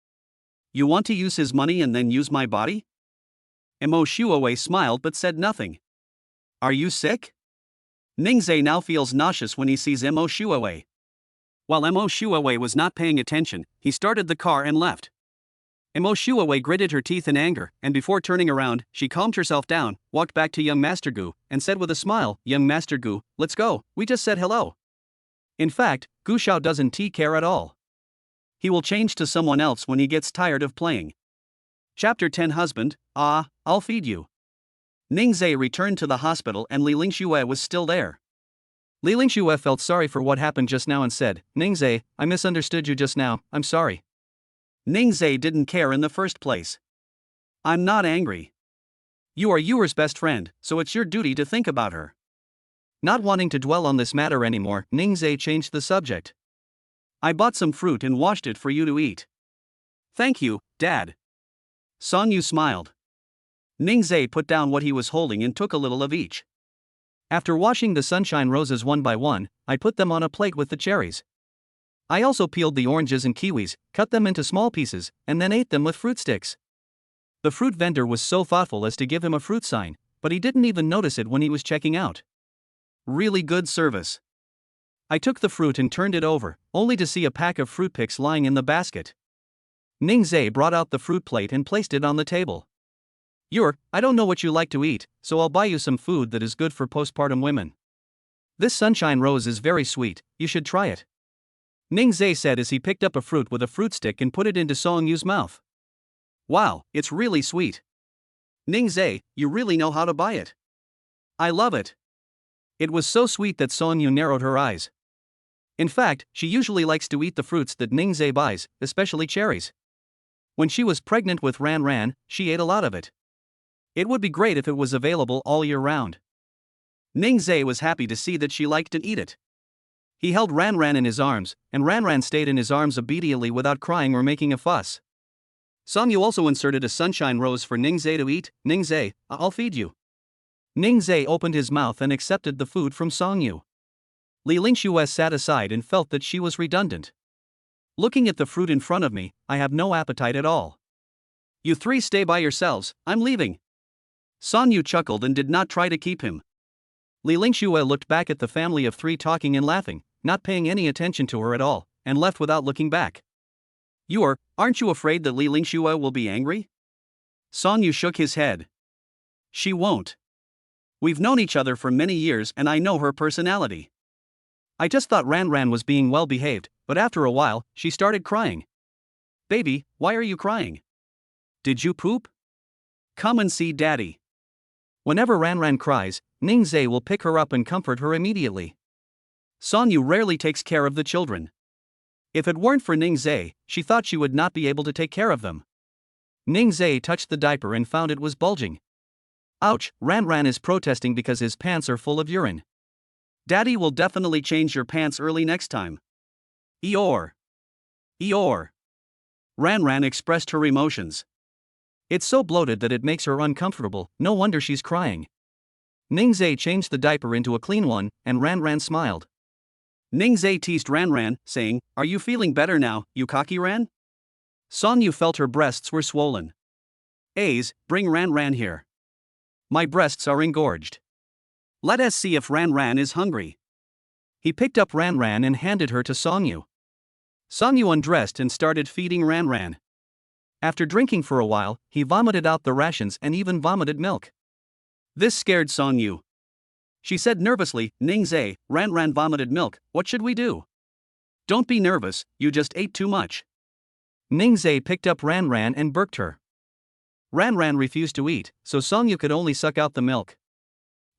You want to use his money and then use my body?" Mo Shuawei smiled but said nothing. "Are you sick?" Ningzhe now feels nauseous when he sees Mo Shuawei. While Mo Shuawei was not paying attention, he started the car and left. Mo Shuawei gritted her teeth in anger, and before turning around, she calmed herself down, walked back to young Master Gu, and said with a smile, "Young Master Gu, let's go, we just said hello." In fact, Gu Xiao doesn't care at all. He will change to someone else when he gets tired of playing. Chapter 10 Husband, I'll feed you. Ningzhe returned to the hospital and Li Lingxue was still there. Li Lingxue felt sorry for what happened just now and said, "Ningzhe, I misunderstood you just now, I'm sorry." Ningzhe didn't care in the first place. "I'm not angry. You are Yuer's best friend, so it's your duty to think about her." Not wanting to dwell on this matter anymore, Ningzhe changed the subject. "I bought some fruit and washed it for you to eat." "Thank you, Dad." Song Yu smiled. Ningzhe put down what he was holding and took a little of each. "After washing the sunshine roses one by one, I put them on a plate with the cherries. I also peeled the oranges and kiwis, cut them into small pieces, and then ate them with fruit sticks." The fruit vendor was so thoughtful as to give him a fruit sign, but he didn't even notice it when he was checking out. Really good service. I took the fruit and turned it over, only to see a pack of fruit picks lying in the basket. Ningzhe brought out the fruit plate and placed it on the table. I don't know what you like to eat, so I'll buy you some food that is good for postpartum women. This sunshine rose is very sweet, you should try it." Ningzhe said as he picked up a fruit with a fruit stick and put it into Song Yu's mouth. "Wow, it's really sweet. Ningzhe, you really know how to buy it. I love it." It was so sweet that Song Yu narrowed her eyes. In fact, she usually likes to eat the fruits that Ningzhe buys, especially cherries. When she was pregnant with Ran Ran, she ate a lot of it. It would be great if it was available all year round. Ningzhe was happy to see that she liked to eat it. He held Ran Ran in his arms, and Ran Ran stayed in his arms obediently without crying or making a fuss. Song Yu also inserted a sunshine rose for Ningzhe to eat. "Ningzhe, I'll feed you." Ningzhe opened his mouth and accepted the food from Song Yu. Li Lingxue sat aside and felt that she was redundant. "Looking at the fruit in front of me, I have no appetite at all. You three stay by yourselves, I'm leaving." Song Yu chuckled and did not try to keep him. Li Lingxue looked back at the family of three talking and laughing, not paying any attention to her at all, and left without looking back. Aren't you afraid that Li Lingxue will be angry?" Song Yu shook his head. "She won't. We've known each other for many years and I know her personality. I just thought Ran Ran was being well behaved, but after a while, she started crying." "Baby, why are you crying? Did you poop? Come and see Daddy." Whenever Ran Ran cries, Ningzhe will pick her up and comfort her immediately. Song Yu rarely takes care of the children. If it weren't for Ningzhe, she thought she would not be able to take care of them. Ningzhe touched the diaper and found it was bulging. "Ouch, Ran Ran is protesting because his pants are full of urine. Daddy will definitely change your pants early next time." Eeyore. Eeyore. Ran Ran expressed her emotions. "It's so bloated that it makes her uncomfortable, no wonder she's crying." Ningzhe changed the diaper into a clean one, and Ran Ran smiled. Ningzhe teased Ran Ran, saying, "Are you feeling better now, you cocky Ran?" Song Yu felt her breasts were swollen. Bring Ran Ran here. My breasts are engorged. Let us see if Ran Ran is hungry." He picked up Ran Ran and handed her to Songyu. Songyu undressed and started feeding Ran Ran. After drinking for a while, he vomited out the rations and even vomited milk. This scared Songyu. She said nervously, "Ningzhe, Ran Ran vomited milk, what should we do?" "Don't be nervous, you just ate too much." Ningzhe picked up Ran Ran and burped her. Ran Ran refused to eat, so Songyu could only suck out the milk.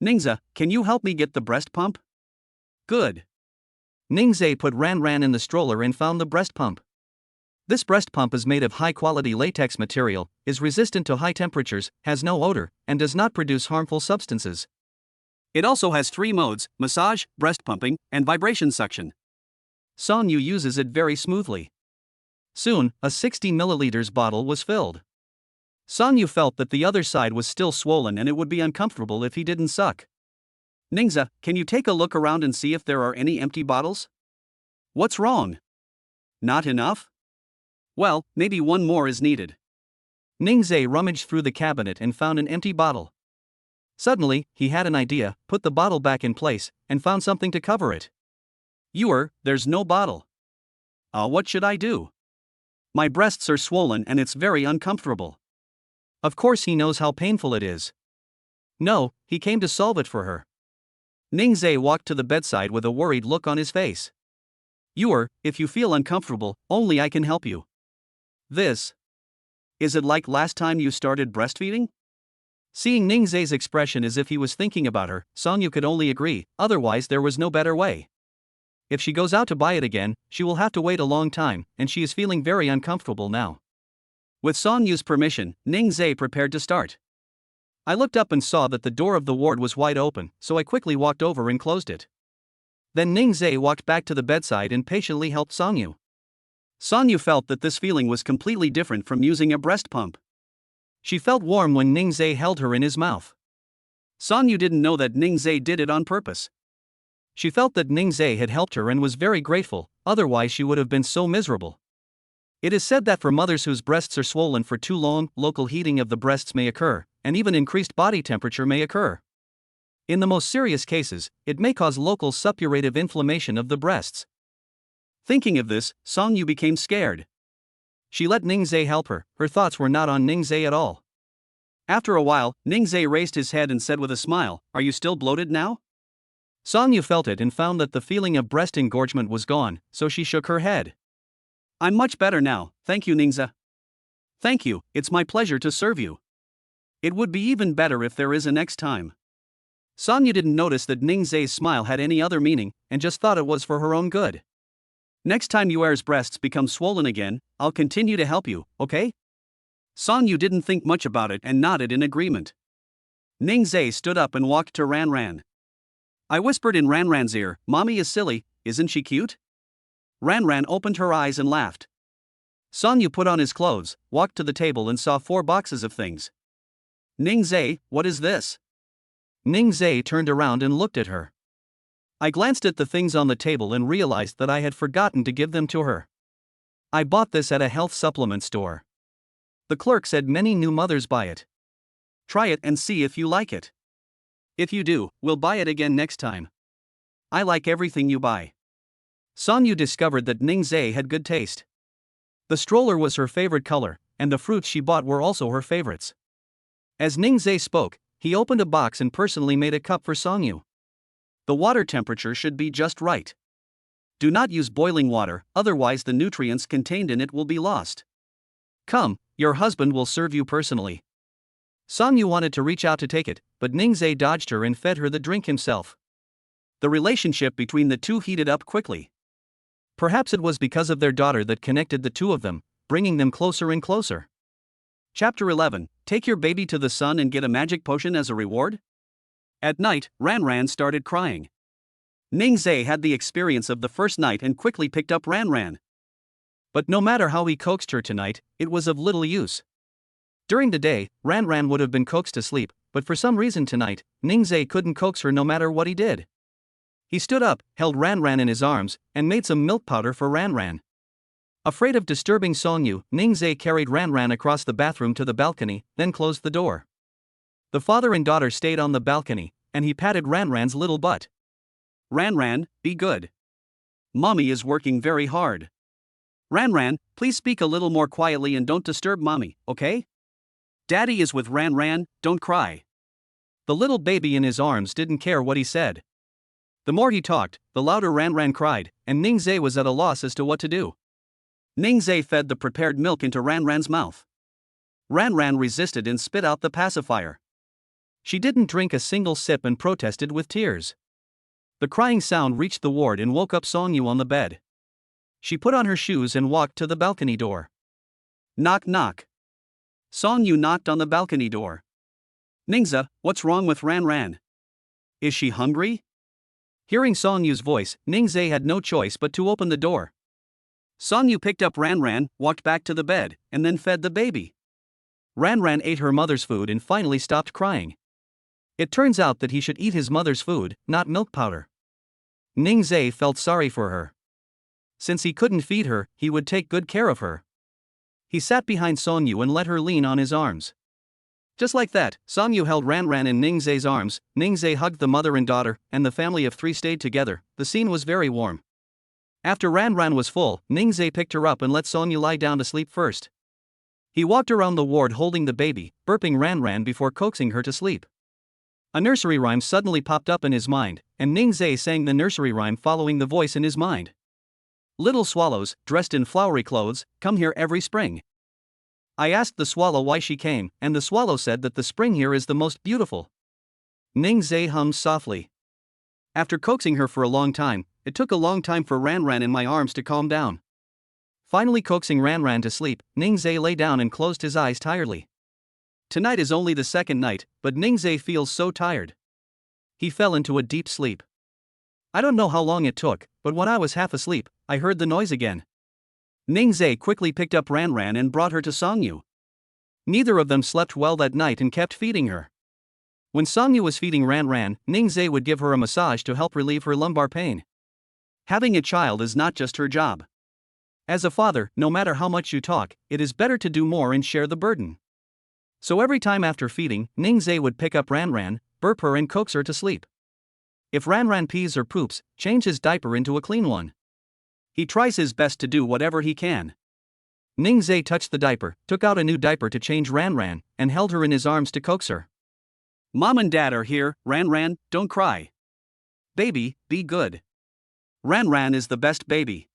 "Ningzhe, can you help me get the breast pump?" "Good." Ningzhe put Ran Ran in the stroller and found the breast pump. This breast pump is made of high-quality latex material, is resistant to high temperatures, has no odor, and does not produce harmful substances. It also has 3 modes: massage, breast pumping, and vibration suction. Songyu uses it very smoothly. Soon, a 60 milliliters bottle was filled. Songyu felt that the other side was still swollen and it would be uncomfortable if he didn't suck. "Ningzhe, can you take a look around and see if there are any empty bottles?" "What's wrong? Not enough? Well, maybe one more is needed." Ningzhe rummaged through the cabinet and found an empty bottle. Suddenly, he had an idea, put the bottle back in place, and found something to cover it. There's no bottle. What should I do? My breasts are swollen and it's very uncomfortable." Of course he knows how painful it is. No, he came to solve it for her. Ningzhe walked to the bedside with a worried look on his face. If you feel uncomfortable, only I can help you." "This? Is it like last time you started breastfeeding?" Seeing Ningzhe's expression as if he was thinking about her, Songyu could only agree, otherwise there was no better way. If she goes out to buy it again, she will have to wait a long time, and she is feeling very uncomfortable now. With Songyu's permission, Ningzhe prepared to start. I looked up and saw that the door of the ward was wide open, so I quickly walked over and closed it. Then Ningzhe walked back to the bedside and patiently helped Songyu. Songyu felt that this feeling was completely different from using a breast pump. She felt warm when Ningzhe held her in his mouth. Songyu didn't know that Ningzhe did it on purpose. She felt that Ningzhe had helped her and was very grateful, otherwise she would have been so miserable. It is said that for mothers whose breasts are swollen for too long, local heating of the breasts may occur, and even increased body temperature may occur. In the most serious cases, it may cause local suppurative inflammation of the breasts. Thinking of this, Songyu became scared. She let Ningzhe help her, her thoughts were not on Ningzhe at all. After a while, Ningzhe raised his head and said with a smile, "Are you still bloated now?" Songyu felt it and found that the feeling of breast engorgement was gone, so she shook her head. "I'm much better now, thank you, Ningzhe." "Thank you, it's my pleasure to serve you. It would be even better if there is a next time." Songyu didn't notice that Ningzhe's smile had any other meaning, and just thought it was for her own good. "Next time Yuer's breasts become swollen again, I'll continue to help you, okay?" Songyu didn't think much about it and nodded in agreement. Ningzhe stood up and walked to Ran Ran. I whispered in Ran Ran's ear, "Mommy is silly, isn't she cute?" Ran Ran opened her eyes and laughed. Songyu put on his clothes, walked to the table and saw 4 boxes of things. "Ningzhe, what is this?" Ningzhe turned around and looked at her. I glanced at the things on the table and realized that I had forgotten to give them to her. "I bought this at a health supplement store. The clerk said many new mothers buy it. Try it and see if you like it. If you do, we'll buy it again next time. I like everything you buy." Songyu discovered that Ningzhe had good taste. The stroller was her favorite color, and the fruits she bought were also her favorites. As Ningzhe spoke, he opened a box and personally made a cup for Songyu. The water temperature should be just right. Do not use boiling water, otherwise the nutrients contained in it will be lost. Come, your husband will serve you personally. Songyu wanted to reach out to take it, but Ningzhe dodged her and fed her the drink himself. The relationship between the two heated up quickly. Perhaps it was because of their daughter that connected the two of them, bringing them closer and closer. Chapter 11. Take your baby to the sun and get a magic potion as a reward? At night, Ran Ran started crying. Ningzhe had the experience of the first night and quickly picked up Ran Ran. But no matter how he coaxed her tonight, it was of little use. During the day, Ran Ran would have been coaxed to sleep, but for some reason tonight, Ningzhe couldn't coax her no matter what he did. He stood up, held Ran Ran in his arms, and made some milk powder for Ran Ran. Afraid of disturbing Songyu, Ningzhe carried Ran Ran across the bathroom to the balcony, then closed the door. The father and daughter stayed on the balcony, and he patted Ran Ran's little butt. Ran, be good. Mommy is working very hard. Ran, please speak a little more quietly and don't disturb mommy, okay? Daddy is with Ran, don't cry. The little baby in his arms didn't care what he said. The more he talked, the louder Ran cried, and Ningzai was at a loss as to what to do. Ningzai fed the prepared milk into Ran's mouth. Ran resisted and spit out the pacifier. She didn't drink a single sip and protested with tears. The crying sound reached the ward and woke up Songyu on the bed. She put on her shoes and walked to the balcony door. Knock knock. Songyu knocked on the balcony door. Ningza, what's wrong with Ran? Is she hungry? Hearing Songyu's voice, Ningzai had no choice but to open the door. Songyu picked up Ran, walked back to the bed, and then fed the baby. Ran ate her mother's food and finally stopped crying. It turns out that he should eat his mother's food, not milk powder. Ningzai felt sorry for her. Since he couldn't feed her, he would take good care of her. He sat behind Songyu and let her lean on his arms. Just like that, Songyu held Ran in Ningzai's arms. Ningzai hugged the mother and daughter, and the family of three stayed together. The scene was very warm. After Ran was full, Ningzai picked her up and let Songyu lie down to sleep first. He walked around the ward holding the baby, burping Ran before coaxing her to sleep. A nursery rhyme suddenly popped up in his mind, and Ningzai sang the nursery rhyme following the voice in his mind. Little swallows, dressed in flowery clothes, come here every spring. I asked the swallow why she came, and the swallow said that the spring here is the most beautiful. Ningzai hummed softly. After coaxing her for a long time, it took a long time for Ran in my arms to calm down. Finally coaxing Ran to sleep, Ningzai lay down and closed his eyes tiredly. Tonight is only the second night, but Ningzai feels so tired. He fell into a deep sleep. I don't know how long it took, but when I was half asleep, I heard the noise again. Ningzai quickly picked up Ran and brought her to Songyu. Neither of them slept well that night and kept feeding her. When Songyu was feeding Ran, Ningzai would give her a massage to help relieve her lumbar pain. Having a child is not just her job. As a father, no matter how much you talk, it is better to do more and share the burden. So every time after feeding, Ningzai would pick up Ran, burp her and coax her to sleep. If Ran pees or poops, change his diaper into a clean one. He tries his best to do whatever he can. Ningzai touched the diaper, took out a new diaper to change Ran, and held her in his arms to coax her. Mom and Dad are here, Ran, don't cry. Baby, be good. Ran is the best baby.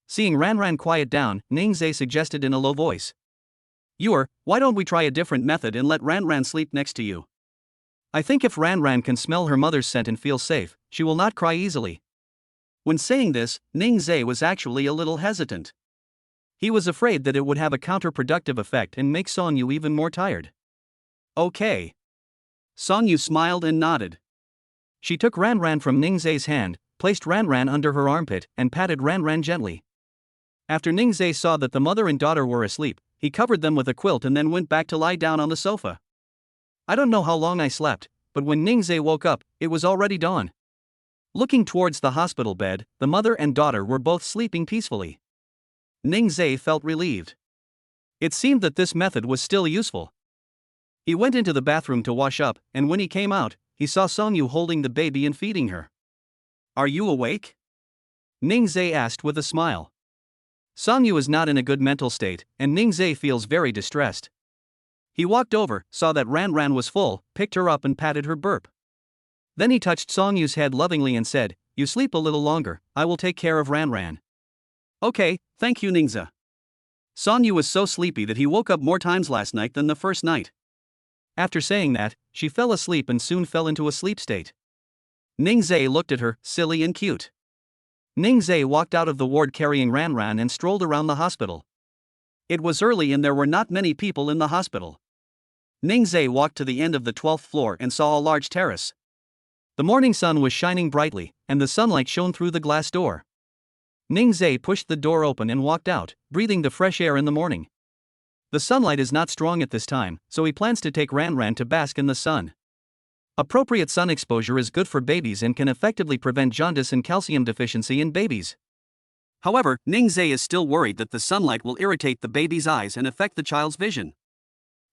Seeing Ran quiet down, Ningzai suggested in a low voice. Why don't we try a different method and let Ran sleep next to you? I think if Ran can smell her mother's scent and feel safe, she will not cry easily. When saying this, Ningzai was actually a little hesitant. He was afraid that it would have a counterproductive effect and make Songyu even more tired. Okay. Songyu smiled and nodded. She took Ran from Ningzai's hand, placed Ran under her armpit, and patted Ran gently. After Ningzai saw that the mother and daughter were asleep, he covered them with a quilt and then went back to lie down on the sofa. I don't know how long I slept, but when Ningzai woke up, it was already dawn. Looking towards the hospital bed, the mother and daughter were both sleeping peacefully. Ningzai felt relieved. It seemed that this method was still useful. He went into the bathroom to wash up, and when he came out, he saw Songyu holding the baby and feeding her. Are you awake? Ningzai asked with a smile. Songyu is not in a good mental state, and Ningzai feels very distressed. He walked over, saw that Ran was full, picked her up and patted her burp. Then he touched Songyu's head lovingly and said, "You sleep a little longer, I will take care of Ran." Okay, thank you Ningza. Songyu was so sleepy that he woke up more times last night than the first night. After saying that, she fell asleep and soon fell into a sleep state. Ningzai looked at her, silly and cute. Ningzai walked out of the ward carrying Ran and strolled around the hospital. It was early and there were not many people in the hospital. Ningzai walked to the end of the 12th floor and saw a large terrace. The morning sun was shining brightly, and the sunlight shone through the glass door. Ningzai pushed the door open and walked out, breathing the fresh air in the morning. The sunlight is not strong at this time, so he plans to take Ran to bask in the sun. Appropriate sun exposure is good for babies and can effectively prevent jaundice and calcium deficiency in babies. However, Ningzai is still worried that the sunlight will irritate the baby's eyes and affect the child's vision.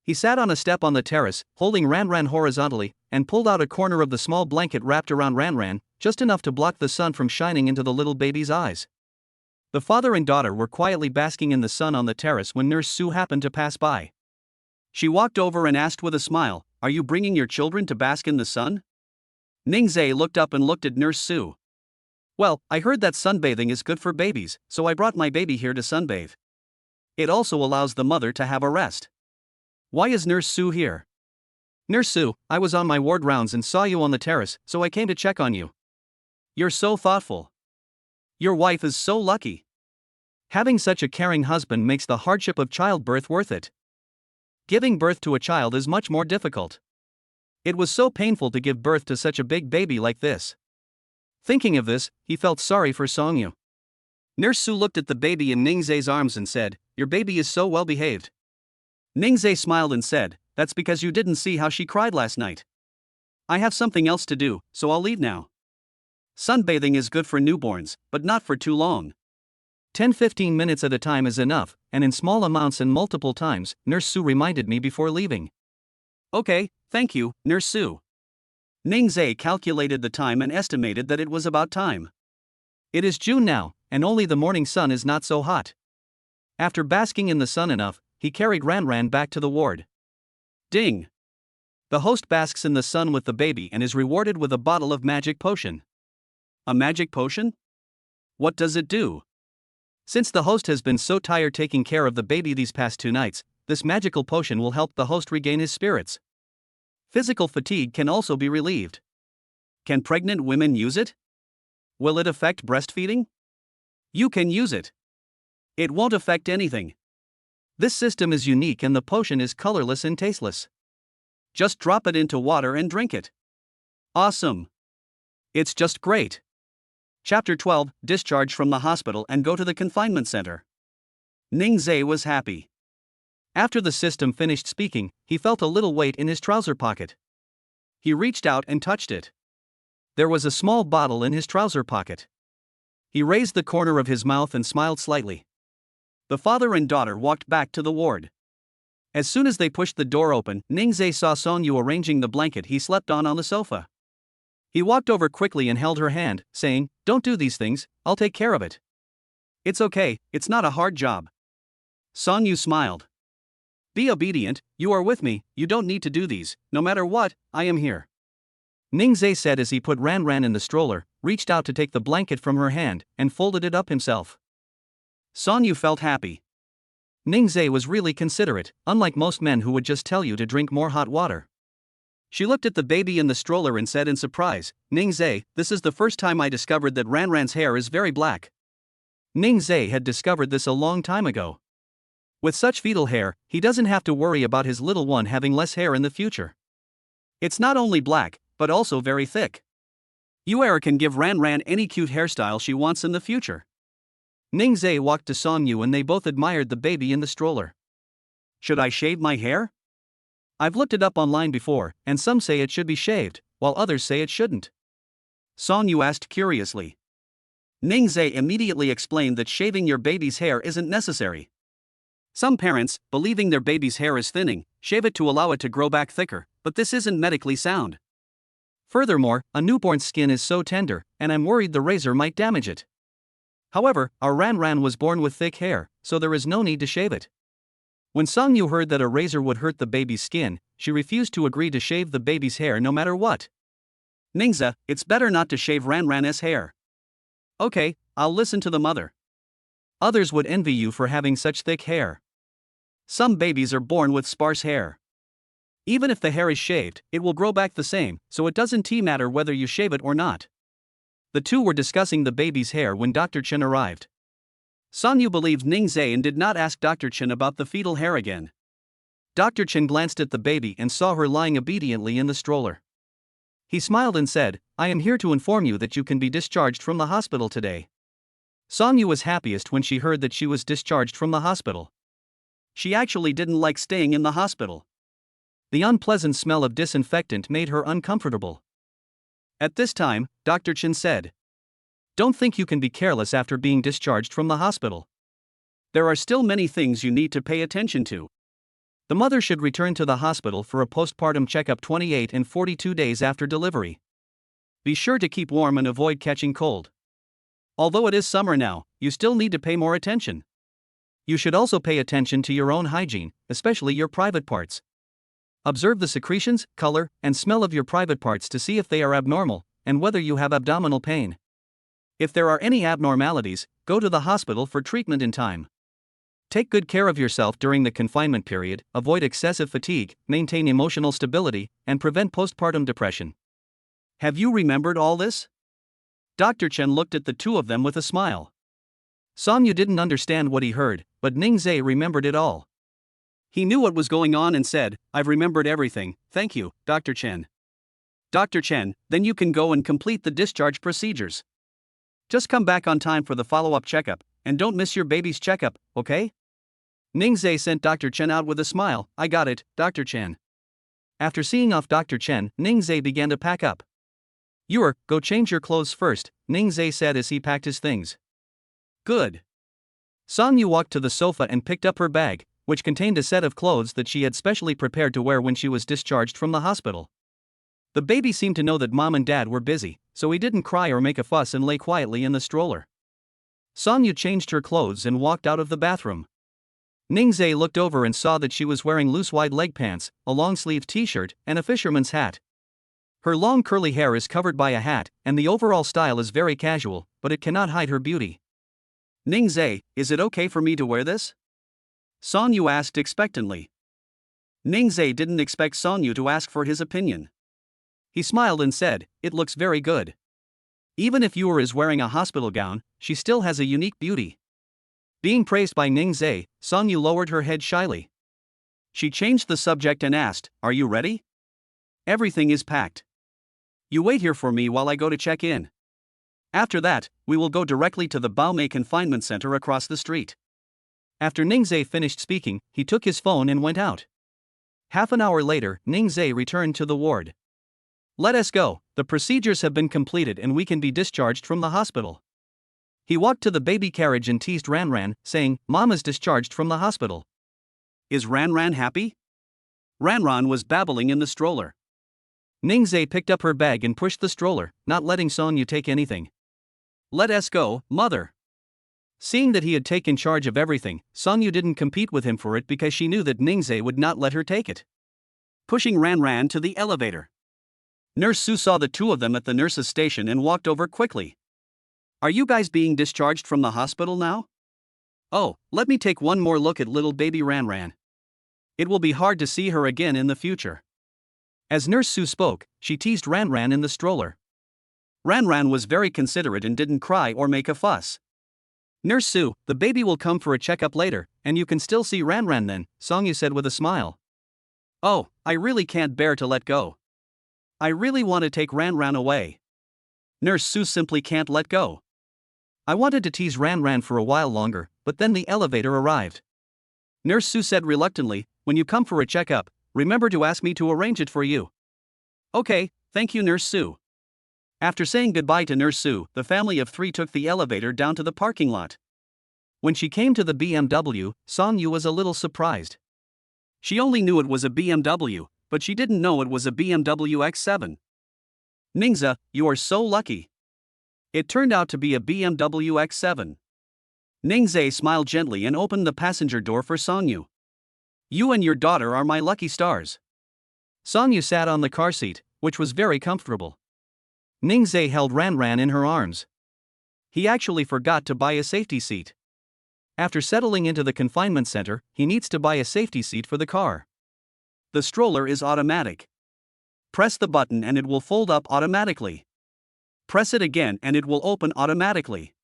He sat on a step on the terrace, holding Ran horizontally, and pulled out a corner of the small blanket wrapped around Ran, just enough to block the sun from shining into the little baby's eyes. The father and daughter were quietly basking in the sun on the terrace when Nurse Sue happened to pass by. She walked over and asked with a smile, "Are you bringing your children to bask in the sun?" Ningzhe looked up and looked at Nurse Sue. "Well, I heard that sunbathing is good for babies, so I brought my baby here to sunbathe. It also allows the mother to have a rest." "Why is Nurse Sue here?" "Nurse Sue, I was on my ward rounds and saw you on the terrace, so I came to check on you." "You're so thoughtful. Your wife is so lucky. Having such a caring husband makes the hardship of childbirth worth it. Giving birth to a child is much more difficult. It was so painful to give birth to such a big baby like this." Thinking of this, he felt sorry for Songyu. Nurse Sue looked at the baby in Ningzhe's arms and said, "Your baby is so well behaved." Ningzhe smiled and said, "That's because you didn't see how she cried last night. I have something else to do, so I'll leave now. Sunbathing is good for newborns, but not for too long. 10-15 minutes at a time is enough, and in small amounts and multiple times," Nurse Sue reminded me before leaving. "Okay, thank you, Nurse Sue." Ningzhe calculated the time and estimated that it was about time. It is June now, and only the morning sun is not so hot. After basking in the sun enough, he carried Ranran back to the ward. Ding! The host basks in the sun with the baby and is rewarded with a bottle of magic potion. A magic potion? What does it do? Since the host has been so tired taking care of the baby these past 2 nights, this magical potion will help the host regain his spirits. Physical fatigue can also be relieved. Can pregnant women use it? Will it affect breastfeeding? You can use it. It won't affect anything. This system is unique and the potion is colorless and tasteless. Just drop it into water and drink it. Awesome! It's just great. Chapter 12, Discharge from the hospital and go to the confinement center. Ningzhe was happy. After the system finished speaking, he felt a little weight in his trouser pocket. He reached out and touched it. There was a small bottle in his trouser pocket. He raised the corner of his mouth and smiled slightly. The father and daughter walked back to the ward. As soon as they pushed the door open, Ningzhe saw Songyu arranging the blanket he slept on the sofa. He walked over quickly and held her hand, saying, "Don't do these things, I'll take care of it." "It's okay, it's not a hard job." Songyu smiled. "Be obedient, you are with me, you don't need to do these, no matter what, I am here." Ningzhe said as he put Ranran in the stroller, reached out to take the blanket from her hand, and folded it up himself. Songyu felt happy. Ningzhe was really considerate, unlike most men who would just tell you to drink more hot water. She looked at the baby in the stroller and said in surprise, "Ningzhe, this is the first time I discovered that Ranran's hair is very black." Ningzhe had discovered this a long time ago. With such fetal hair, he doesn't have to worry about his little one having less hair in the future. It's not only black, but also very thick. Yuera can give Ranran any cute hairstyle she wants in the future. Ningzhe walked to Songyu and they both admired the baby in the stroller. "Should I shave my hair? I've looked it up online before, and some say it should be shaved, while others say it shouldn't." Songyu asked curiously. Ningzhe immediately explained that shaving your baby's hair isn't necessary. Some parents, believing their baby's hair is thinning, shave it to allow it to grow back thicker, but this isn't medically sound. Furthermore, a newborn's skin is so tender, and I'm worried the razor might damage it. However, our Ranran was born with thick hair, so there is no need to shave it. When Songyu heard that a razor would hurt the baby's skin, she refused to agree to shave the baby's hair no matter what. "Ningzhe, it's better not to shave Ranran's hair." "Okay, I'll listen to the mother. Others would envy you for having such thick hair. Some babies are born with sparse hair. Even if the hair is shaved, it will grow back the same, so it doesn't matter whether you shave it or not." The two were discussing the baby's hair when Dr. Chen arrived. Songyu believed Ningzhe and did not ask Dr. Chen about the fetal hair again. Dr. Chen glanced at the baby and saw her lying obediently in the stroller. He smiled and said, "I am here to inform you that you can be discharged from the hospital today." Songyu was happiest when she heard that she was discharged from the hospital. She actually didn't like staying in the hospital. The unpleasant smell of disinfectant made her uncomfortable. At this time, Dr. Chen said, "Don't think you can be careless after being discharged from the hospital. There are still many things you need to pay attention to. The mother should return to the hospital for a postpartum checkup 28 and 42 days after delivery. Be sure to keep warm and avoid catching cold. Although it is summer now, you still need to pay more attention. You should also pay attention to your own hygiene, especially your private parts. Observe the secretions, color, and smell of your private parts to see if they are abnormal, and whether you have abdominal pain. If there are any abnormalities, go to the hospital for treatment in time. Take good care of yourself during the confinement period, avoid excessive fatigue, maintain emotional stability, and prevent postpartum depression. Have you remembered all this? Dr. Chen looked at the two of them with a smile. Song-yu didn't understand what he heard, but Ning-zae remembered it all. He knew what was going on and said, "I've remembered everything, thank you, Dr. Chen." Dr. Chen, then you can go and complete the discharge procedures. Just come back on time for the follow-up checkup, and don't miss your baby's checkup, okay? Ning-zae sent Dr. Chen out with a smile. "I got it, Dr. Chen." After seeing off Dr. Chen, Ning-zae began to pack up. Go change your clothes first," Ning-zae said as he packed his things. Good. Song-yu walked to the sofa and picked up her bag, which contained a set of clothes that she had specially prepared to wear when she was discharged from the hospital. The baby seemed to know that mom and dad were busy, so he didn't cry or make a fuss and lay quietly in the stroller. Song-yu changed her clothes and walked out of the bathroom. Ning-zae looked over and saw that she was wearing loose wide leg pants, a long-sleeved t-shirt, and a fisherman's hat. Her long curly hair is covered by a hat, and the overall style is very casual, but it cannot hide her beauty. "Ning-zae, is it okay for me to wear this?" Song-yu asked expectantly. Ning-zae didn't expect Song-yu to ask for his opinion. He smiled and said, "It looks very good." Even if Yu is wearing a hospital gown, she still has a unique beauty. Being praised by Ning-zae, Song-yu lowered her head shyly. She changed the subject and asked, "Are you ready?" "Everything is packed. You wait here for me while I go to check in. After that, we will go directly to the Baomei Confinement Center across the street." After Ning-zae finished speaking, he took his phone and went out. Half an hour later, Ning-zae returned to the ward. "Let us go, the procedures have been completed and we can be discharged from the hospital." He walked to the baby carriage and teased Ran-Ran, saying, "Mama's discharged from the hospital." "Is Ran-Ran happy?" Ran-Ran was babbling in the stroller. Ning-zae picked up her bag and pushed the stroller, not letting Song-yu take anything. "Let us go, mother." Seeing that he had taken charge of everything, Song-yu didn't compete with him for it because she knew that Ning-zae would not let her take it. Pushing Ran-Ran to the elevator. Nurse Su saw the two of them at the nurse's station and walked over quickly. "Are you guys being discharged from the hospital now?" "Oh, let me take one more look at little baby Ran-Ran. It will be hard to see her again in the future." As Nurse Su spoke, she teased Ran-Ran in the stroller. Ran-Ran was very considerate and didn't cry or make a fuss. "Nurse Su, the baby will come for a checkup later, and you can still see Ran-Ran then," Song-yu said with a smile. "Oh, I really can't bear to let go. I really want to take Ran-Ran away. Nurse Su simply can't let go." I wanted to tease Ran-Ran for a while longer, but then the elevator arrived. Nurse Su said reluctantly, "When you come for a checkup, remember to ask me to arrange it for you." "Okay, thank you, Nurse Su." After saying goodbye to Nurse Su, the family of three took the elevator down to the parking lot. When she came to the BMW, Song-yu was a little surprised. She only knew it was a BMW, but she didn't know it was a BMW X7. "Ning-zae, you are so lucky." It turned out to be a BMW X7. Ning-zae smiled gently and opened the passenger door for Song-yu. "You and your daughter are my lucky stars." Song-yu sat on the car seat, which was very comfortable. Ning-zae held Ran-Ran in her arms. He actually forgot to buy a safety seat. After settling into the confinement center, he needs to buy a safety seat for the car. The stroller is automatic. Press the button and it will fold up automatically. Press it again and it will open automatically.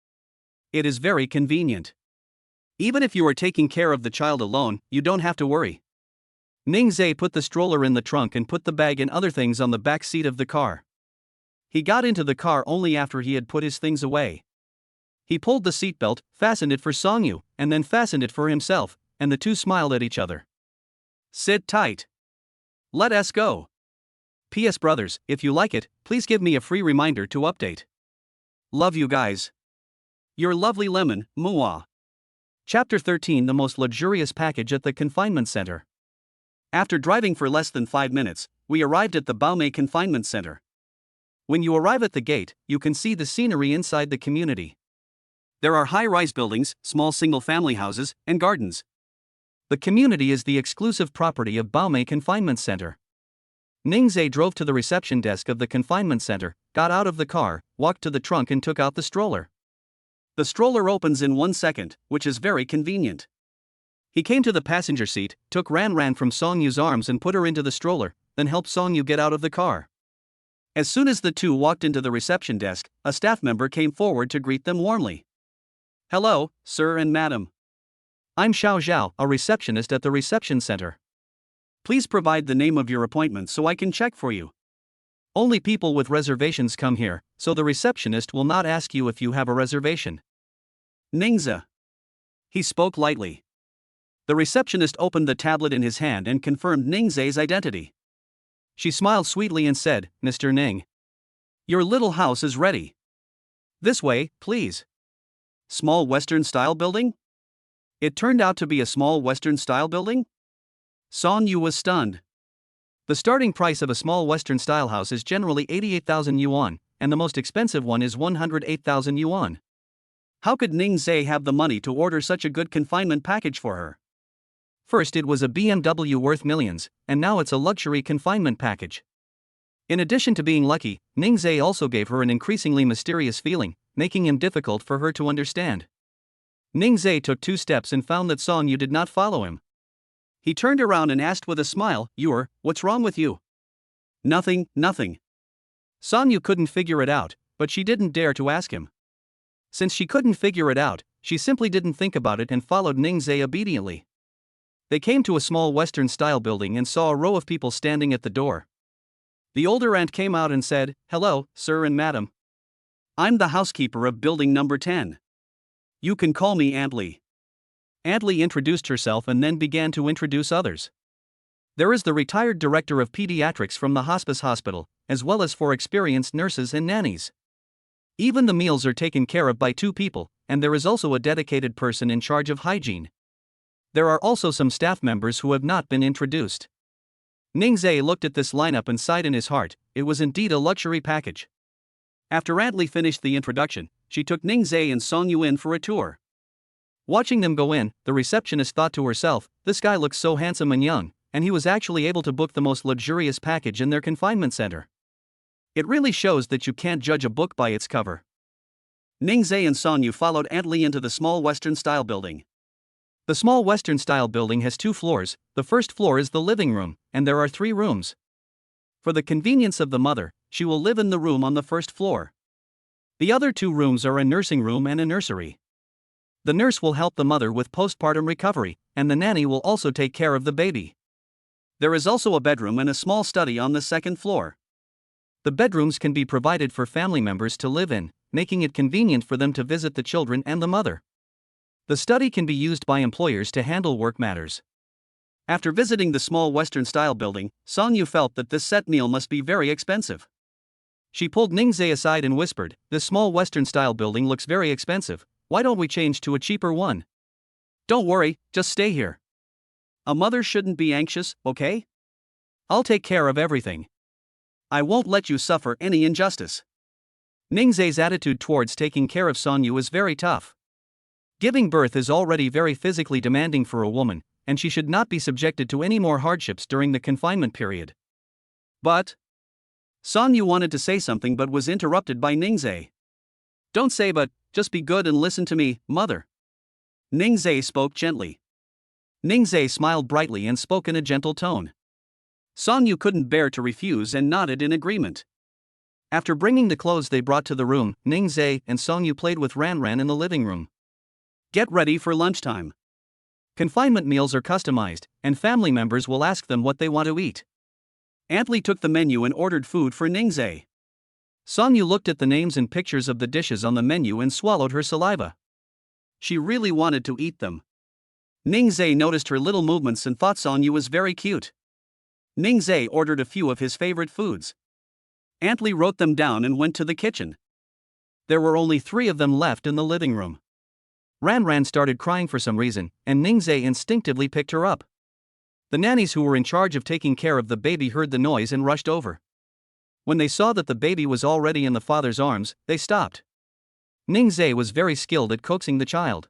It is very convenient. Even if you are taking care of the child alone, you don't have to worry. Ning-zae put the stroller in the trunk and put the bag and other things on the back seat of the car. He got into the car only after he had put his things away. He pulled the seatbelt, fastened it for Song-yu, and then fastened it for himself, and the two smiled at each other. "Sit tight. Let us go. P.S. Brothers, if you like it, please give me a free reminder to update. Love you guys. Your lovely lemon, Mua." Chapter 13, the most luxurious package at the confinement center. After driving for less than 5 minutes, we arrived at the Baomei Confinement Center. When you arrive at the gate, you can see the scenery inside the community. There are high-rise buildings, small single-family houses, and gardens. The community is the exclusive property of Baomei Confinement Center. Ningzhe drove to the reception desk of the confinement center, got out of the car, walked to the trunk and took out the stroller. The stroller opens in 1 second, which is very convenient. He came to the passenger seat, took Ran from Songyu's arms and put her into the stroller, then helped Songyu get out of the car. As soon as the two walked into the reception desk, a staff member came forward to greet them warmly. "Hello, sir and madam. I'm Xiao Zhao, a receptionist at the reception center. Please provide the name of your appointment so I can check for you. Only people with reservations come here, so the receptionist will not ask you if you have a reservation." Ningzhe. He spoke lightly. The receptionist opened the tablet in his hand and confirmed Ningzhe's identity. She smiled sweetly and said, "Mr. Ning, your little house is ready. This way, please." Small Western-style building? It turned out to be a small Western-style building? Song Yu was stunned. The starting price of a small Western-style house is generally 88,000 yuan, and the most expensive one is 108,000 yuan. How could Ningzhe have the money to order such a good confinement package for her? First it was a BMW worth millions, and now it's a luxury confinement package. In addition to being lucky, Ningzhe also gave her an increasingly mysterious feeling, making him difficult for her to understand. Ningzhe took 2 steps and found that Song Yu did not follow him. He turned around and asked with a smile, "What's wrong with you?" Nothing. Song Yu couldn't figure it out, but she didn't dare to ask him. Since she couldn't figure it out, she simply didn't think about it and followed Ningzhe obediently. They came to a small Western-style building and saw a row of people standing at the door. The older aunt came out and said, "Hello, sir and madam. I'm the housekeeper of building number 10. You can call me Aunt Lee." Aunt Lee introduced herself and then began to introduce others. There is the retired director of pediatrics from the hospice hospital, as well as 4 experienced nurses and nannies. Even the meals are taken care of by 2 people, and there is also a dedicated person in charge of hygiene. There are also some staff members who have not been introduced. Ningzhe looked at this lineup and sighed in his heart. It was indeed a luxury package. After Aunt Lee finished the introduction, she took Ningzhe and Song Yu in for a tour. Watching them go in, the receptionist thought to herself, "This guy looks so handsome and young, and he was actually able to book the most luxurious package in their confinement center. It really shows that you can't judge a book by its cover." Ningzhe and Song Yu followed Aunt Lee into the small Western-style building. The small Western-style building has 2 floors. The first floor is the living room, and there are 3 rooms. For the convenience of the mother, she will live in the room on the first floor. The other 2 rooms are a nursing room and a nursery. The nurse will help the mother with postpartum recovery, and the nanny will also take care of the baby. There is also a bedroom and a small study on the second floor. The bedrooms can be provided for family members to live in, making it convenient for them to visit the children and the mother. The study can be used by employers to handle work matters. After visiting the small Western-style building, Song Yu felt that this set meal must be very expensive. She pulled Ningzhe aside and whispered, "This small Western-style building looks very expensive. Why don't we change to a cheaper one?" "Don't worry, just stay here. A mother shouldn't be anxious, okay? I'll take care of everything. I won't let you suffer any injustice." Ningzhe's attitude towards taking care of Song Yu is very tough. Giving birth is already very physically demanding for a woman, and she should not be subjected to any more hardships during the confinement period. But Song Yu wanted to say something but was interrupted by Ningzhe. "Don't say but, just be good and listen to me, mother." Ningzhe spoke gently. Ningzhe smiled brightly and spoke in a gentle tone. Song Yu couldn't bear to refuse and nodded in agreement. After bringing the clothes they brought to the room, Ningzhe and Song Yu played with Ran in the living room. Get ready for lunchtime. Confinement meals are customized, and family members will ask them what they want to eat. Aunt Lee took the menu and ordered food for Ningzhe. Song Yu looked at the names and pictures of the dishes on the menu and swallowed her saliva. She really wanted to eat them. Ningzhe noticed her little movements and thought Song Yu was very cute. Ningzhe ordered a few of his favorite foods. Aunt Lee wrote them down and went to the kitchen. There were only 3 of them left in the living room. Ran started crying for some reason, and Ningzhe instinctively picked her up. The nannies who were in charge of taking care of the baby heard the noise and rushed over. When they saw that the baby was already in the father's arms, they stopped. Ning Zhe was very skilled at coaxing the child.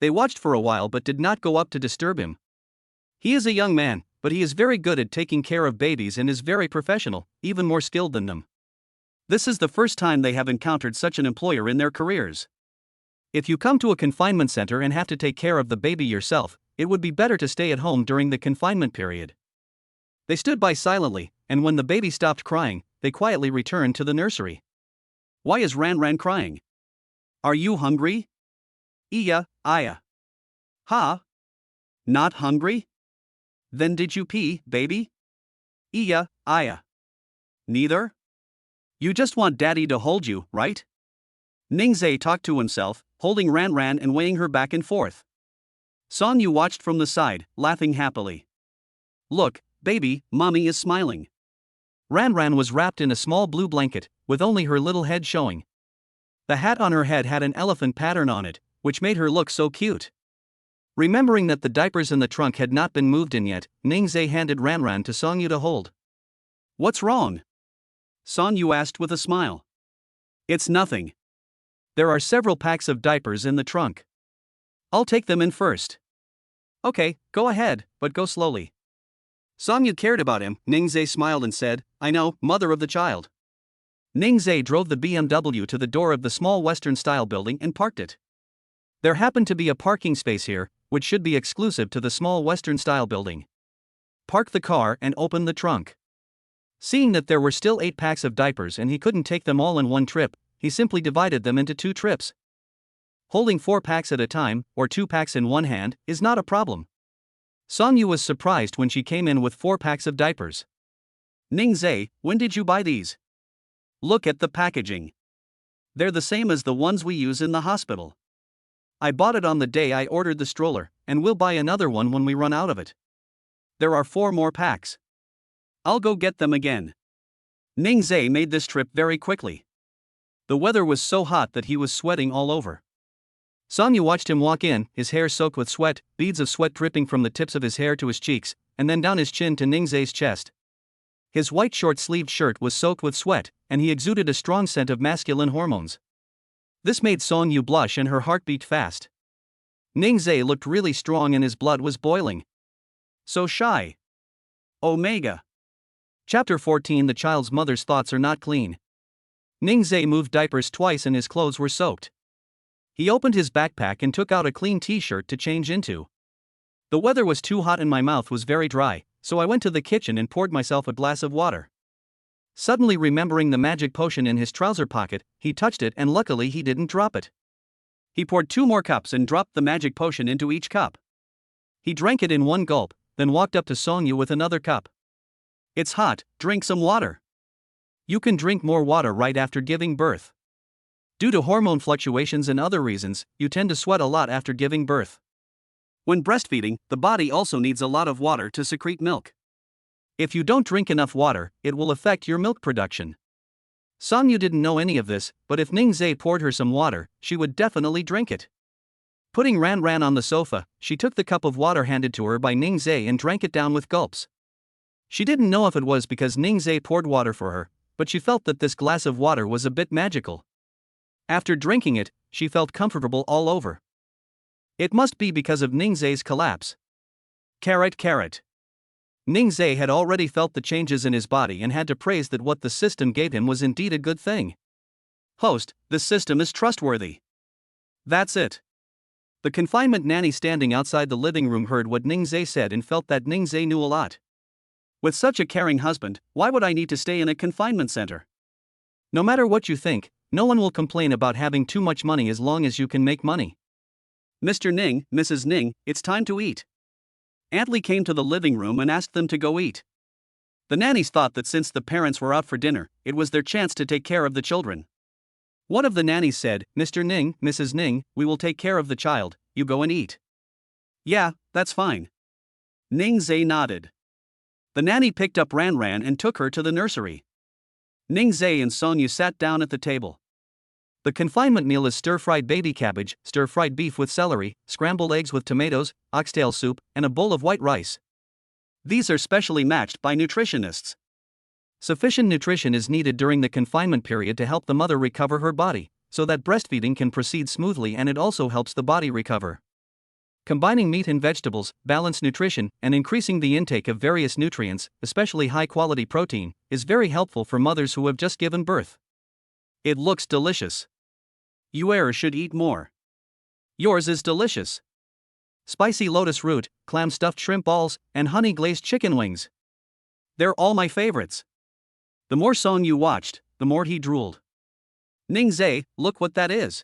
They watched for a while but did not go up to disturb him. He is a young man, but he is very good at taking care of babies and is very professional, even more skilled than them. This is the first time they have encountered such an employer in their careers. If you come to a confinement center and have to take care of the baby yourself, it would be better to stay at home during the confinement period. They stood by silently, and when the baby stopped crying, they quietly returned to the nursery. Why is Ran Ran crying? Are you hungry? Iya, Aya. Ha? Not hungry? Then did you pee, baby? Iya, Aya. Neither? You just want daddy to hold you, right? Ning Zhe talked to himself, holding Ran Ran and weighing her back and forth. Song Yu watched from the side, laughing happily. Look, baby, mommy is smiling. Ran Ran was wrapped in a small blue blanket, with only her little head showing. The hat on her head had an elephant pattern on it, which made her look so cute. Remembering that the diapers in the trunk had not been moved in yet, Ning Zhe handed Ran Ran to Song Yu to hold. What's wrong? Song Yu asked with a smile. It's nothing. There are several packs of diapers in the trunk. I'll take them in first. Okay, go ahead, but go slowly. Song Yu cared about him. Ning Zhe smiled and said, I know, mother of the child. Ning Zhe drove the BMW to the door of the small Western-style building and parked it. There happened to be a parking space here, which should be exclusive to the small Western-style building. Park the car and open the trunk. Seeing that there were still 8 packs of diapers and he couldn't take them all in one trip, he simply divided them into 2 trips. Holding 4 packs at a time, or 2 packs in one hand, is not a problem. Song Yu was surprised when she came in with 4 packs of diapers. Ning Zhe, when did you buy these? Look at the packaging. They're the same as the ones we use in the hospital. I bought it on the day I ordered the stroller, and we'll buy another one when we run out of it. There are 4 more packs. I'll go get them again. Ning Zhe made this trip very quickly. The weather was so hot that he was sweating all over. Song Yu watched him walk in, his hair soaked with sweat, beads of sweat dripping from the tips of his hair to his cheeks, and then down his chin to Ning Zhe's chest. His white short-sleeved shirt was soaked with sweat, and he exuded a strong scent of masculine hormones. This made Song Yu blush and her heart beat fast. Ning Zhe looked really strong and his blood was boiling. So shy. Omega. Chapter 14. The child's mother's thoughts are not clean. Ning Zhe moved diapers twice and his clothes were soaked. He opened his backpack and took out a clean t-shirt to change into. The weather was too hot and my mouth was very dry, so I went to the kitchen and poured myself a glass of water. Suddenly remembering the magic potion in his trouser pocket, he touched it and luckily he didn't drop it. He poured 2 more cups and dropped the magic potion into each cup. He drank it in one gulp, then walked up to Song Yu with another cup. It's hot, drink some water. You can drink more water right after giving birth. Due to hormone fluctuations and other reasons, you tend to sweat a lot after giving birth. When breastfeeding, the body also needs a lot of water to secrete milk. If you don't drink enough water, it will affect your milk production. Song Yu didn't know any of this, but if Ning Zhe poured her some water, she would definitely drink it. Putting Ran Ran on the sofa, she took the cup of water handed to her by Ning Zhe and drank it down with gulps. She didn't know if it was because Ning Zhe poured water for her, but she felt that this glass of water was a bit magical. After drinking it, she felt comfortable all over. It must be because of Ning Zhe's collapse. Carrot. Ning Zhe had already felt the changes in his body and had to praise that what the system gave him was indeed a good thing. Host, this system is trustworthy. That's it. The confinement nanny standing outside the living room heard what Ning Zhe said and felt that Ning Zhe knew a lot. With such a caring husband, why would I need to stay in a confinement center? No matter what you think, no one will complain about having too much money as long as you can make money. Mr. Ning, Mrs. Ning, it's time to eat. Aunt Lee came to the living room and asked them to go eat. The nannies thought that since the parents were out for dinner, it was their chance to take care of the children. One of the nannies said, Mr. Ning, Mrs. Ning, we will take care of the child, you go and eat. Yeah, that's fine. Ning Zhe nodded. The nanny picked up Ran Ran and took her to the nursery. Ning Zhe and Song Yu sat down at the table. The confinement meal is stir-fried baby cabbage, stir-fried beef with celery, scrambled eggs with tomatoes, oxtail soup, and a bowl of white rice. These are specially matched by nutritionists. Sufficient nutrition is needed during the confinement period to help the mother recover her body, so that breastfeeding can proceed smoothly, and it also helps the body recover. Combining meat and vegetables, balanced nutrition, and increasing the intake of various nutrients, especially high-quality protein, is very helpful for mothers who have just given birth. It looks delicious. You should eat more. Yours is delicious. Spicy lotus root, clam stuffed shrimp balls, and honey glazed chicken wings. They're all my favorites. The more Song Yu watched, the more he drooled. Ningzai, look what that is.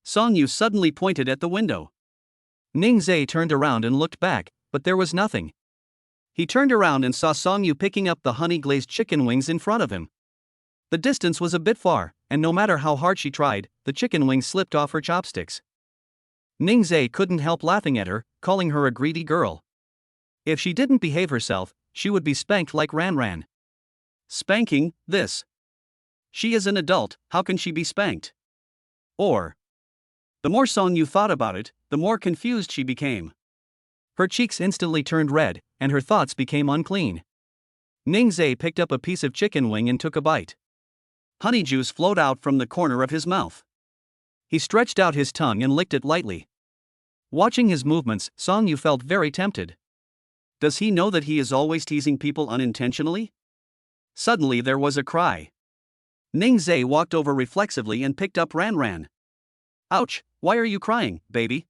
Song Yu suddenly pointed at the window. Ningzai turned around and looked back, but there was nothing. He turned around and saw Song Yu picking up the honey-glazed chicken wings in front of him. The distance was a bit far, and no matter how hard she tried, the chicken wings slipped off her chopsticks. Ningzai couldn't help laughing at her, calling her a greedy girl. If she didn't behave herself, she would be spanked like Ran. Spanking, this. She is an adult, how can she be spanked? Or. The more Song Yu thought about it, the more confused she became. Her cheeks instantly turned red, and her thoughts became unclean. Ningzai picked up a piece of chicken wing and took a bite. Honey juice flowed out from the corner of his mouth. He stretched out his tongue and licked it lightly. Watching his movements, Song Yu felt very tempted. Does he know that he is always teasing people unintentionally? Suddenly there was a cry. Ningzai walked over reflexively and picked up Ran. Ouch, why are you crying, baby?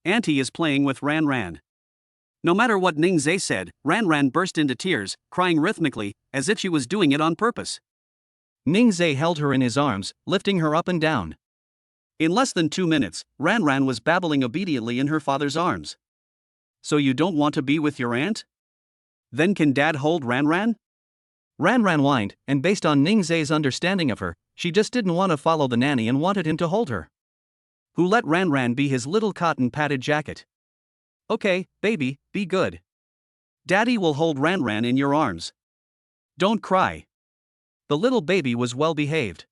Auntie is playing with Ran. No matter what Ningzai said, Ran burst into tears, crying rhythmically, as if she was doing it on purpose. Ningzai held her in his arms, lifting her up and down. In less than 2 minutes, Ran was babbling obediently in her father's arms. So you don't want to be with your aunt? Then can Dad hold Ran? Ran whined, and based on Ningzai's understanding of her, she just didn't want to follow the nanny and wanted him to hold her. Who let Ran be his little cotton padded jacket. Okay, baby, be good. Daddy will hold Ran in your arms. Don't cry. The little baby was well behaved.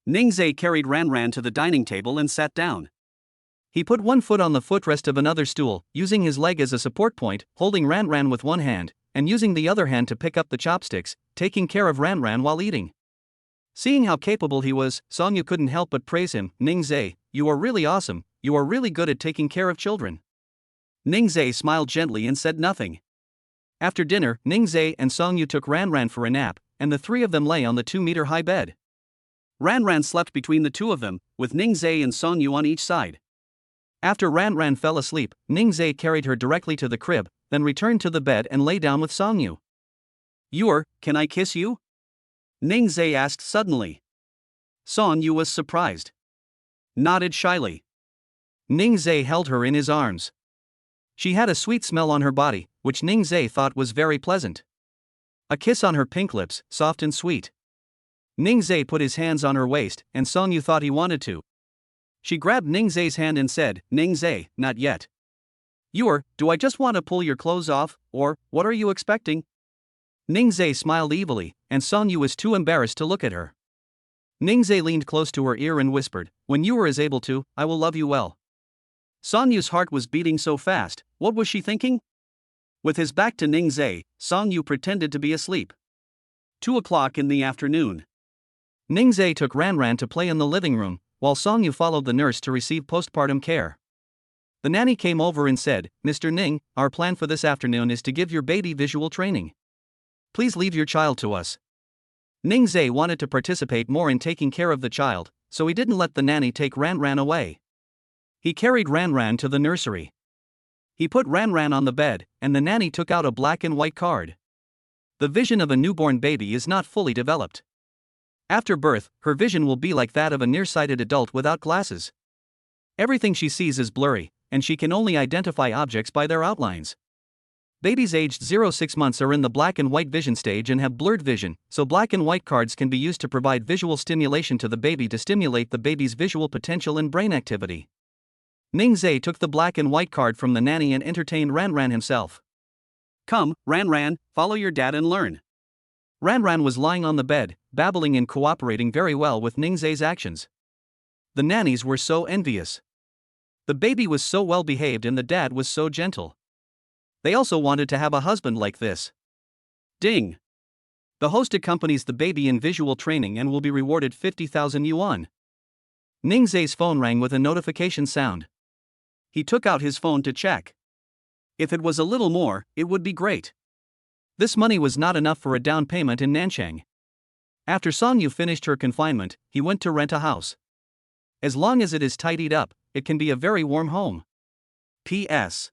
Ningzai carried Ran to the dining table and sat down. He put one foot on the footrest of another stool, using his leg as a support point, holding Ran with one hand, and using the other hand to pick up the chopsticks, taking care of Ran while eating. Seeing how capable he was, Song Yu couldn't help but praise him. Ningzai, you are really awesome, you are really good at taking care of children. Ningzai smiled gently and said nothing. After dinner, Ningzai and Song Yu took Ran for a nap, and the three of them lay on the 2-meter-high bed. Ran slept between the two of them, with Ningzai and Song Yu on each side. After Ran fell asleep, Ningzai carried her directly to the crib, then returned to the bed and lay down with Song Yu. Can I kiss you? Ningzai asked suddenly. Song Yu was surprised. Nodded shyly. Ningzai held her in his arms. She had a sweet smell on her body, which Ningzai thought was very pleasant. A kiss on her pink lips, soft and sweet. Ningzai put his hands on her waist, and Song Yu thought he wanted to. She grabbed Ningzai's hand and said, Ningzai, not yet. Do I just want to pull your clothes off, or, what are you expecting? Ningzai smiled evilly, and Song Yu was too embarrassed to look at her. Ningzai leaned close to her ear and whispered, when you is able to, I will love you well. Song Yu's heart was beating so fast, what was she thinking? With his back to Ningzai, Song Yu pretended to be asleep. 2 o'clock in the afternoon. Ningzai took Ran to play in the living room, while Song Yu followed the nurse to receive postpartum care. The nanny came over and said, Mr. Ning, our plan for this afternoon is to give your baby visual training. Please leave your child to us. Ningzai wanted to participate more in taking care of the child, so he didn't let the nanny take Ran away. He carried Ran to the nursery. He put Ran on the bed, and the nanny took out a black and white card. The vision of a newborn baby is not fully developed. After birth, her vision will be like that of a nearsighted adult without glasses. Everything she sees is blurry, and she can only identify objects by their outlines. Babies aged 0-6 months are in the black and white vision stage and have blurred vision, so black and white cards can be used to provide visual stimulation to the baby to stimulate the baby's visual potential and brain activity. Ningzai took the black and white card from the nanny and entertained Ran himself. Come, Ran, follow your dad and learn. Ran was lying on the bed, babbling and cooperating very well with Ningzai's actions. The nannies were so envious. The baby was so well behaved and the dad was so gentle. They also wanted to have a husband like this. Ding! The host accompanies the baby in visual training and will be rewarded 50,000 yuan. Ningzai's phone rang with a notification sound. He took out his phone to check. If it was a little more, it would be great. This money was not enough for a down payment in Nanchang. After Song Yu finished her confinement, he went to rent a house. As long as it is tidied up, it can be a very warm home. P.S.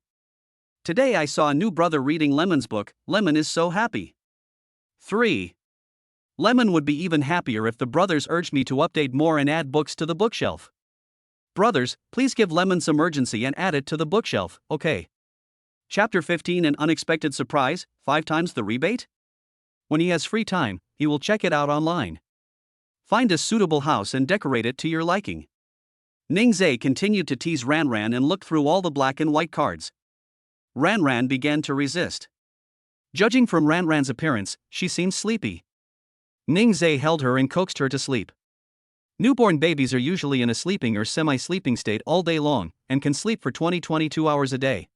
Today I saw a new brother reading Lemon's book. Lemon is so happy. 3. Lemon would be even happier if the brothers urged me to update more and add books to the bookshelf. Brothers, please give Lemon some urgency and add it to the bookshelf, okay? Chapter 15 An Unexpected Surprise, 5 times the rebate? When he has free time, he will check it out online. Find a suitable house and decorate it to your liking. Ningzai continued to tease Ranran and looked through all the black and white cards. Ranran began to resist. Judging from Ranran's appearance, she seemed sleepy. Ningzai held her and coaxed her to sleep. Newborn babies are usually in a sleeping or semi-sleeping state all day long, and can sleep for 20-22 hours a day.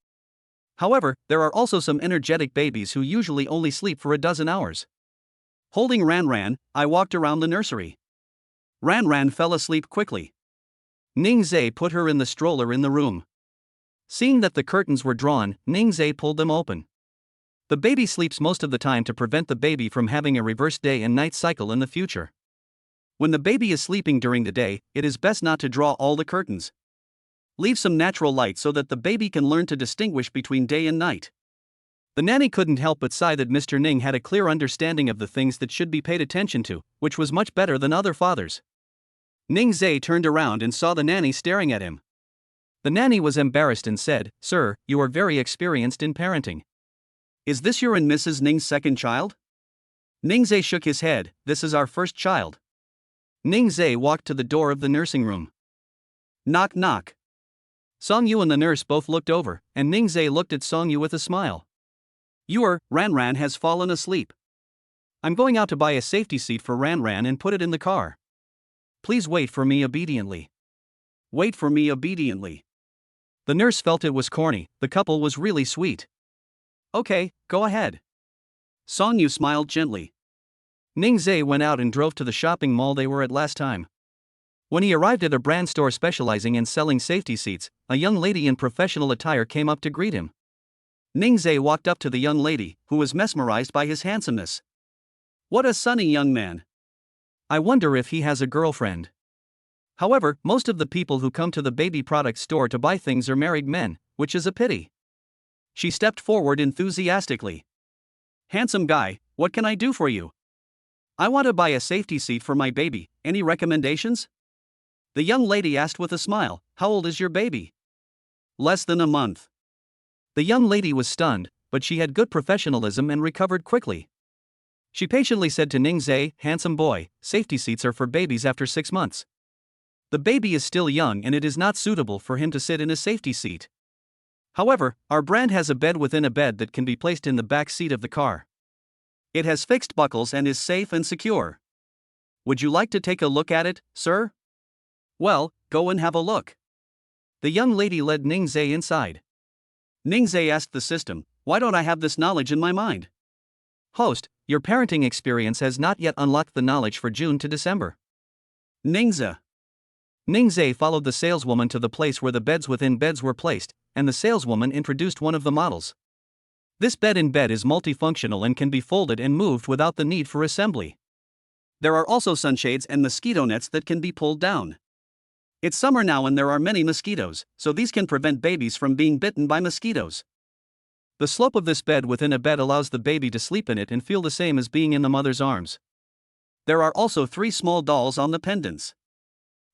However, there are also some energetic babies who usually only sleep for a dozen hours. Holding Ranran, I walked around the nursery. Ranran fell asleep quickly. Ningzai put her in the stroller in the room. Seeing that the curtains were drawn, Ningzai pulled them open. The baby sleeps most of the time to prevent the baby from having a reverse day and night cycle in the future. When the baby is sleeping during the day, it is best not to draw all the curtains. Leave some natural light so that the baby can learn to distinguish between day and night. The nanny couldn't help but sigh that Mr. Ning had a clear understanding of the things that should be paid attention to, which was much better than other fathers. Ningzai turned around and saw the nanny staring at him. The nanny was embarrassed and said, "Sir, you are very experienced in parenting. Is this your and Mrs. Ning's second child?" Ningzai shook his head. "This is our first child." Ningzai walked to the door of the nursing room. Knock knock. Song Yu and the nurse both looked over, and Ningzai looked at Song Yu with a smile. Ranran has fallen asleep. I'm going out to buy a safety seat for Ranran and put it in the car. Please wait for me obediently. Wait for me obediently. The nurse felt it was corny, the couple was really sweet. Okay, go ahead. Song Yu smiled gently. Ningzai went out and drove to the shopping mall they were at last time. When he arrived at a brand store specializing in selling safety seats, a young lady in professional attire came up to greet him. Ningzai walked up to the young lady, who was mesmerized by his handsomeness. What a sunny young man. I wonder if he has a girlfriend. However, most of the people who come to the baby products store to buy things are married men, which is a pity. She stepped forward enthusiastically. Handsome guy, what can I do for you? I want to buy a safety seat for my baby, any recommendations? The young lady asked with a smile, How old is your baby? Less than a month. The young lady was stunned, but she had good professionalism and recovered quickly. She patiently said to Ningzai, Handsome boy, safety seats are for babies after 6 months. The baby is still young and it is not suitable for him to sit in a safety seat. However, our brand has a bed within a bed that can be placed in the back seat of the car. It has fixed buckles and is safe and secure. Would you like to take a look at it, sir? Well, go and have a look. The young lady led Ningzai inside. Ningzai asked the system, Why don't I have this knowledge in my mind? Host, your parenting experience has not yet unlocked the knowledge for June to December. Ningzai followed the saleswoman to the place where the beds within beds were placed, and the saleswoman introduced one of the models. This bed in bed is multifunctional and can be folded and moved without the need for assembly. There are also sunshades and mosquito nets that can be pulled down. It's summer now and there are many mosquitoes, so these can prevent babies from being bitten by mosquitoes. The slope of this bed within a bed allows the baby to sleep in it and feel the same as being in the mother's arms. There are also 3 small dolls on the pendants.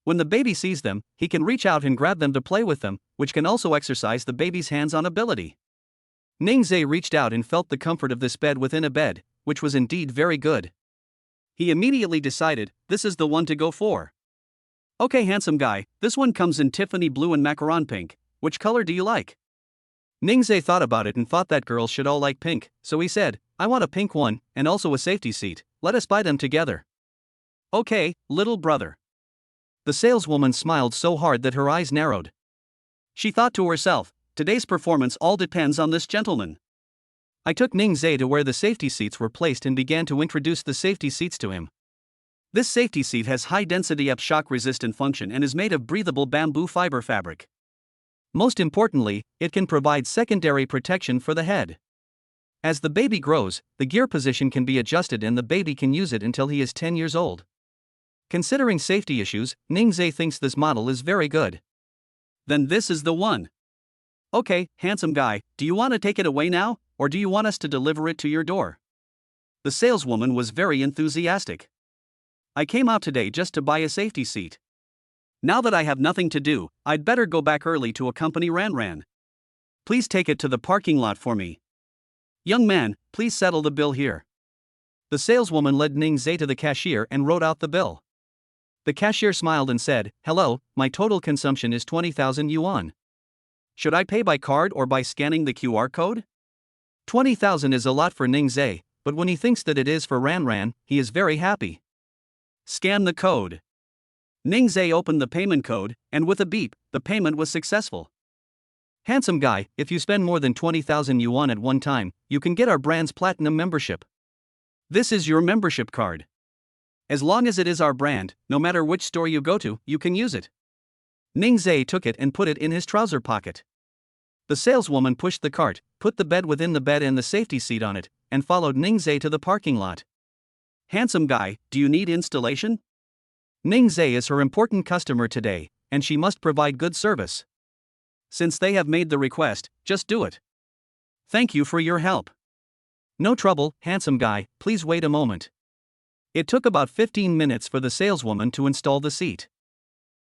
When the baby sees them, he can reach out and grab them to play with them, which can also exercise the baby's hands-on ability. Ningzai reached out and felt the comfort of this bed within a bed, which was indeed very good. He immediately decided, this is the one to go for. Okay handsome guy, this one comes in Tiffany blue and macaron pink, which color do you like? Ningzai thought about it and thought that girls should all like pink, so he said, I want a pink one, and also a safety seat, let us buy them together. Okay, little brother. The saleswoman smiled so hard that her eyes narrowed. She thought to herself, today's performance all depends on this gentleman. I took Ningzhe to where the safety seats were placed and began to introduce the safety seats to him. This safety seat has high-density shock-resistant function and is made of breathable bamboo fiber fabric. Most importantly, it can provide secondary protection for the head. As the baby grows, the gear position can be adjusted and the baby can use it until he is 10 years old. Considering safety issues, Ningzhe thinks this model is very good. Then this is the one. Okay, handsome guy, do you want to take it away now, or do you want us to deliver it to your door? The saleswoman was very enthusiastic. I came out today just to buy a safety seat. Now that I have nothing to do, I'd better go back early to accompany Ranran. Please take it to the parking lot for me. Young man, please settle the bill here. The saleswoman led Ningzhe to the cashier and wrote out the bill. The cashier smiled and said, "Hello, my total consumption is 20,000 yuan. Should I pay by card or by scanning the QR code?" 20,000 is a lot for Ningzhe, but when he thinks that it is for Ranran, he is very happy. Scan the code. Ningzhe opened the payment code, and with a beep, the payment was successful. Handsome guy, if you spend more than 20,000 yuan at one time, you can get our brand's platinum membership. This is your membership card. As long as it is our brand, no matter which store you go to, you can use it. Ningzhe took it and put it in his trouser pocket. The saleswoman pushed the cart, put the bed within the bed and the safety seat on it, and followed Ningzhe to the parking lot. Handsome guy, do you need installation? Ningzhe is her important customer today, and she must provide good service. Since they have made the request, just do it. Thank you for your help. No trouble, handsome guy, please wait a moment. It took about 15 minutes for the saleswoman to install the seat.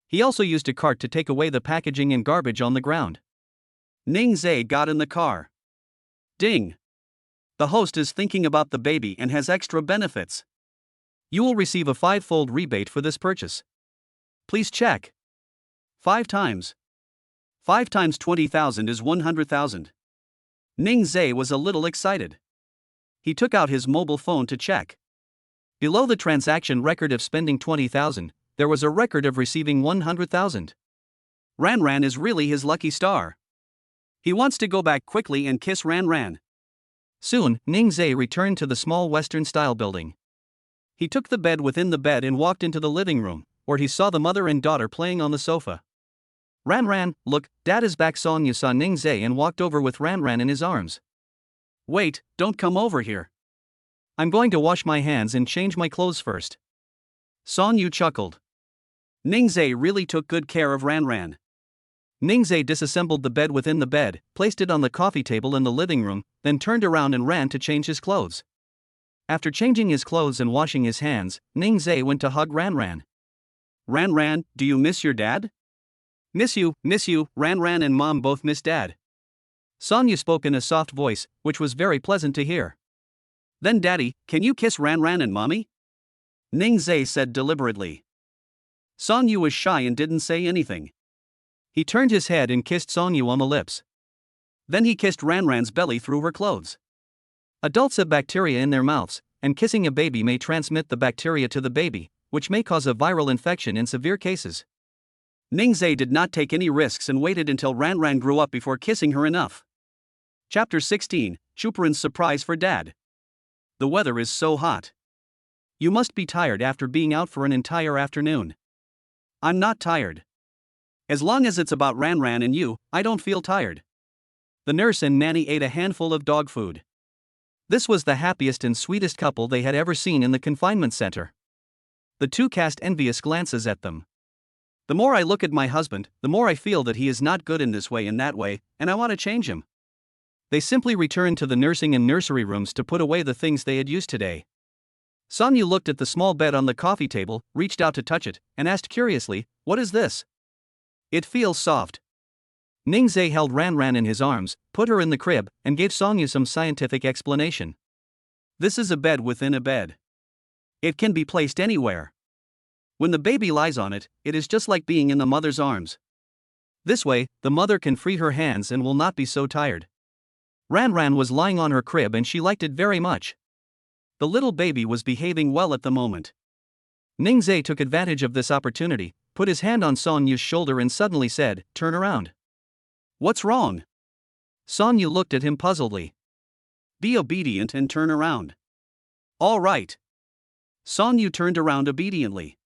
He also used a cart to take away the packaging and garbage on the ground. Ningzhe got in the car. Ding! The host is thinking about the baby and has extra benefits. You will receive a 5-fold rebate for this purchase. Please check. 5 times. 5 times 20,000 is 100,000. Ningzhe was a little excited. He took out his mobile phone to check. Below the transaction record of spending 20,000, there was a record of receiving 100,000. Ranran is really his lucky star. He wants to go back quickly and kiss Ranran. Soon, Ningzhe returned to the small Western-style building. He took the bed within the bed and walked into the living room, where he saw the mother and daughter playing on the sofa. Ranran, look, Dad is back. Sonyu saw Ningzhe and walked over with Ranran in his arms. Wait, don't come over here. I'm going to wash my hands and change my clothes first. Sonyu chuckled. Ningzhe really took good care of Ranran. Ningzhe disassembled the bed within the bed, placed it on the coffee table in the living room, then turned around and ran to change his clothes. After changing his clothes and washing his hands, Ningzhe went to hug Ranran. Ranran, do you miss your dad? Miss you, Ranran and Mom both miss Dad. Sonyu spoke in a soft voice, which was very pleasant to hear. Then Daddy, can you kiss Ranran and Mommy? Ningzhe said deliberately. Sonyu was shy and didn't say anything. He turned his head and kissed Sonyu on the lips. Then he kissed Ranran's belly through her clothes. Adults have bacteria in their mouths, and kissing a baby may transmit the bacteria to the baby, which may cause a viral infection in severe cases. Ningzhe did not take any risks and waited until Ranran grew up before kissing her enough. Chapter 16, Chuparan's surprise for Dad. The weather is so hot. You must be tired after being out for an entire afternoon. I'm not tired. As long as it's about Ranran and you, I don't feel tired. The nurse and nanny ate a handful of dog food. This was the happiest and sweetest couple they had ever seen in the confinement center. The two cast envious glances at them. The more I look at my husband, the more I feel that he is not good in this way and that way, and I want to change him. They simply returned to the nursing and nursery rooms to put away the things they had used today. Sonyu looked at the small bed on the coffee table, reached out to touch it, and asked curiously, "What is this?" It feels soft. Ningzhe held Ranran in his arms, put her in the crib, and gave Sonyu some scientific explanation. This is a bed within a bed. It can be placed anywhere. When the baby lies on it, it is just like being in the mother's arms. This way, the mother can free her hands and will not be so tired. Ranran was lying on her crib and she liked it very much. The little baby was behaving well at the moment. Ningzhe took advantage of this opportunity, put his hand on Sonyu's shoulder and suddenly said, "Turn around." What's wrong? Sonyu looked at him puzzledly. Be obedient and turn around. All right. Song Yu turned around obediently.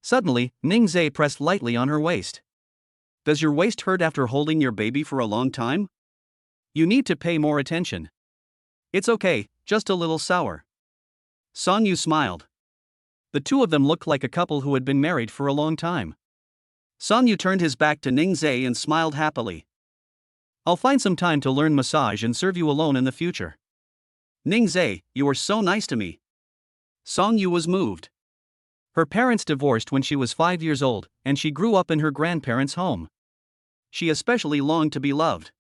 Suddenly, Ningzai pressed lightly on her waist. Does your waist hurt after holding your baby for a long time? You need to pay more attention. It's okay, just a little sour. Song Yu smiled. The two of them looked like a couple who had been married for a long time. Song Yu turned his back to Ningzai and smiled happily. I'll find some time to learn massage and serve you alone in the future. Ningzai, you are so nice to me. Song Yu was moved. Her parents divorced when she was 5 years old, and she grew up in her grandparents' home. She especially longed to be loved.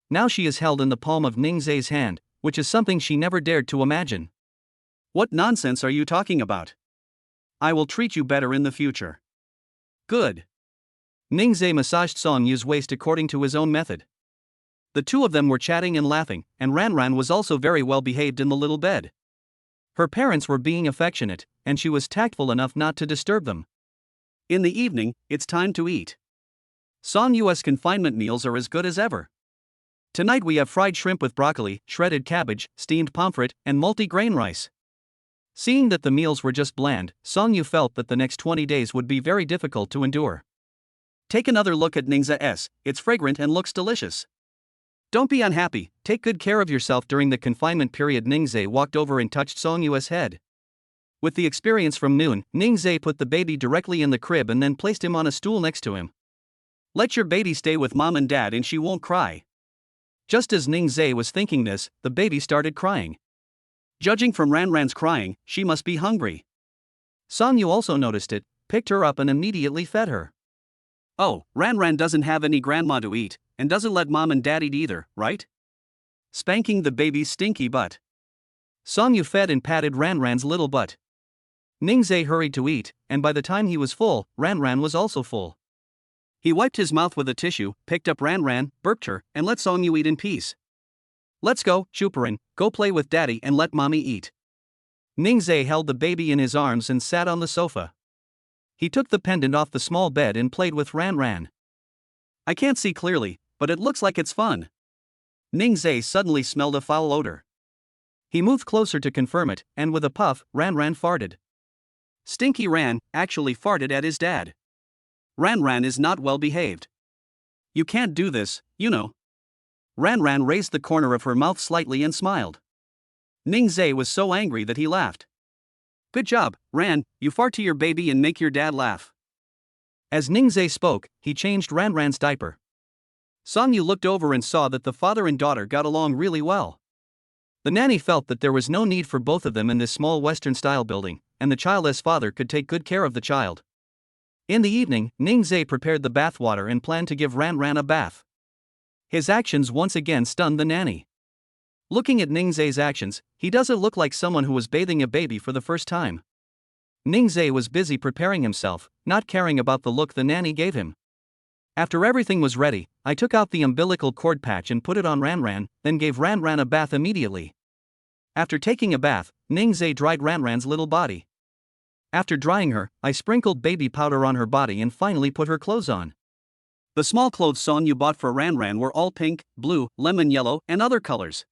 Now she is held in the palm of Ningzai's hand, which is something she never dared to imagine. What nonsense are you talking about? I will treat you better in the future. Good. Ningzai massaged Song Yu's waist according to his own method. The two of them were chatting and laughing, and Ranran was also very well behaved in the little bed. Her parents were being affectionate, and she was tactful enough not to disturb them. In the evening, it's time to eat. Song Yu's confinement meals are as good as ever. Tonight we have fried shrimp with broccoli, shredded cabbage, steamed pomfret, and multi-grain rice. Seeing that the meals were just bland, Song Yu felt that the next 20 days would be very difficult to endure. Take another look at Ningzai's, it's fragrant and looks delicious. Don't be unhappy, take good care of yourself during the confinement period. Ningzai walked over and touched Song Yu's head. With the experience from noon, Ningzai put the baby directly in the crib and then placed him on a stool next to him. Let your baby stay with mom and dad and she won't cry. Just as Ningzai was thinking this, the baby started crying. Judging from Ranran's crying, she must be hungry. Song Yu also noticed it, picked her up and immediately fed her. Oh, Ranran doesn't have any grandma to eat, and doesn't let mom and dad eat either, right? Spanking the baby's stinky butt. Song Yu fed and patted Ranran's little butt. Ningzai hurried to eat, and by the time he was full, Ranran was also full. He wiped his mouth with a tissue, picked up Ranran, burped her, and let Song Yu eat in peace. Let's go, Chuparin, go play with daddy and let mommy eat. Ningzai held the baby in his arms and sat on the sofa. He took the pendant off the small bed and played with Ranran. I can't see clearly, but it looks like it's fun. Ningzai suddenly smelled a foul odor. He moved closer to confirm it, and with a puff, Ranran farted. Stinky Ran actually farted at his dad. Ranran is not well behaved. You can't do this, you know. Ranran raised the corner of her mouth slightly and smiled. Ningzai was so angry that he laughed. Good job, Ran, you fart to your baby and make your dad laugh. As Ningzai spoke, he changed Ranran's diaper. Song Yu looked over and saw that the father and daughter got along really well. The nanny felt that there was no need for both of them in this small Western-style building, and the childless father could take good care of the child. In the evening, Ningzai prepared the bathwater and planned to give Ranran a bath. His actions once again stunned the nanny. Looking at Ningzai's actions, he doesn't look like someone who was bathing a baby for the first time. Ningzai was busy preparing himself, not caring about the look the nanny gave him. After everything was ready, I took out the umbilical cord patch and put it on Ranran, then gave Ranran a bath immediately. After taking a bath, Ningzai dried Ranran's little body. After drying her, I sprinkled baby powder on her body and finally put her clothes on. The small clothes Song Yu bought for Ranran were all pink, blue, lemon yellow, and other colors.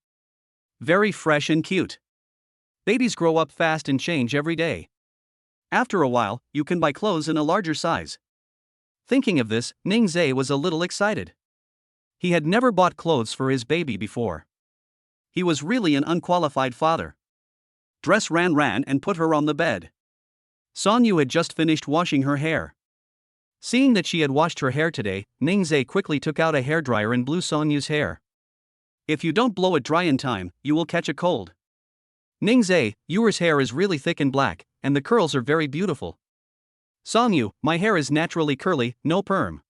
Very fresh and cute. Babies grow up fast and change every day. After a while, you can buy clothes in a larger size. Thinking of this, Ningzai was a little excited. He had never bought clothes for his baby before. He was really an unqualified father. Dress Ranran and put her on the bed. Song Yu had just finished washing her hair. Seeing that she had washed her hair today, Ningzai quickly took out a hairdryer and blew Song Yu's hair. If you don't blow it dry in time, you will catch a cold. Ningzai, yours hair is really thick and black, and the curls are very beautiful. Song Yu, my hair is naturally curly, no perm.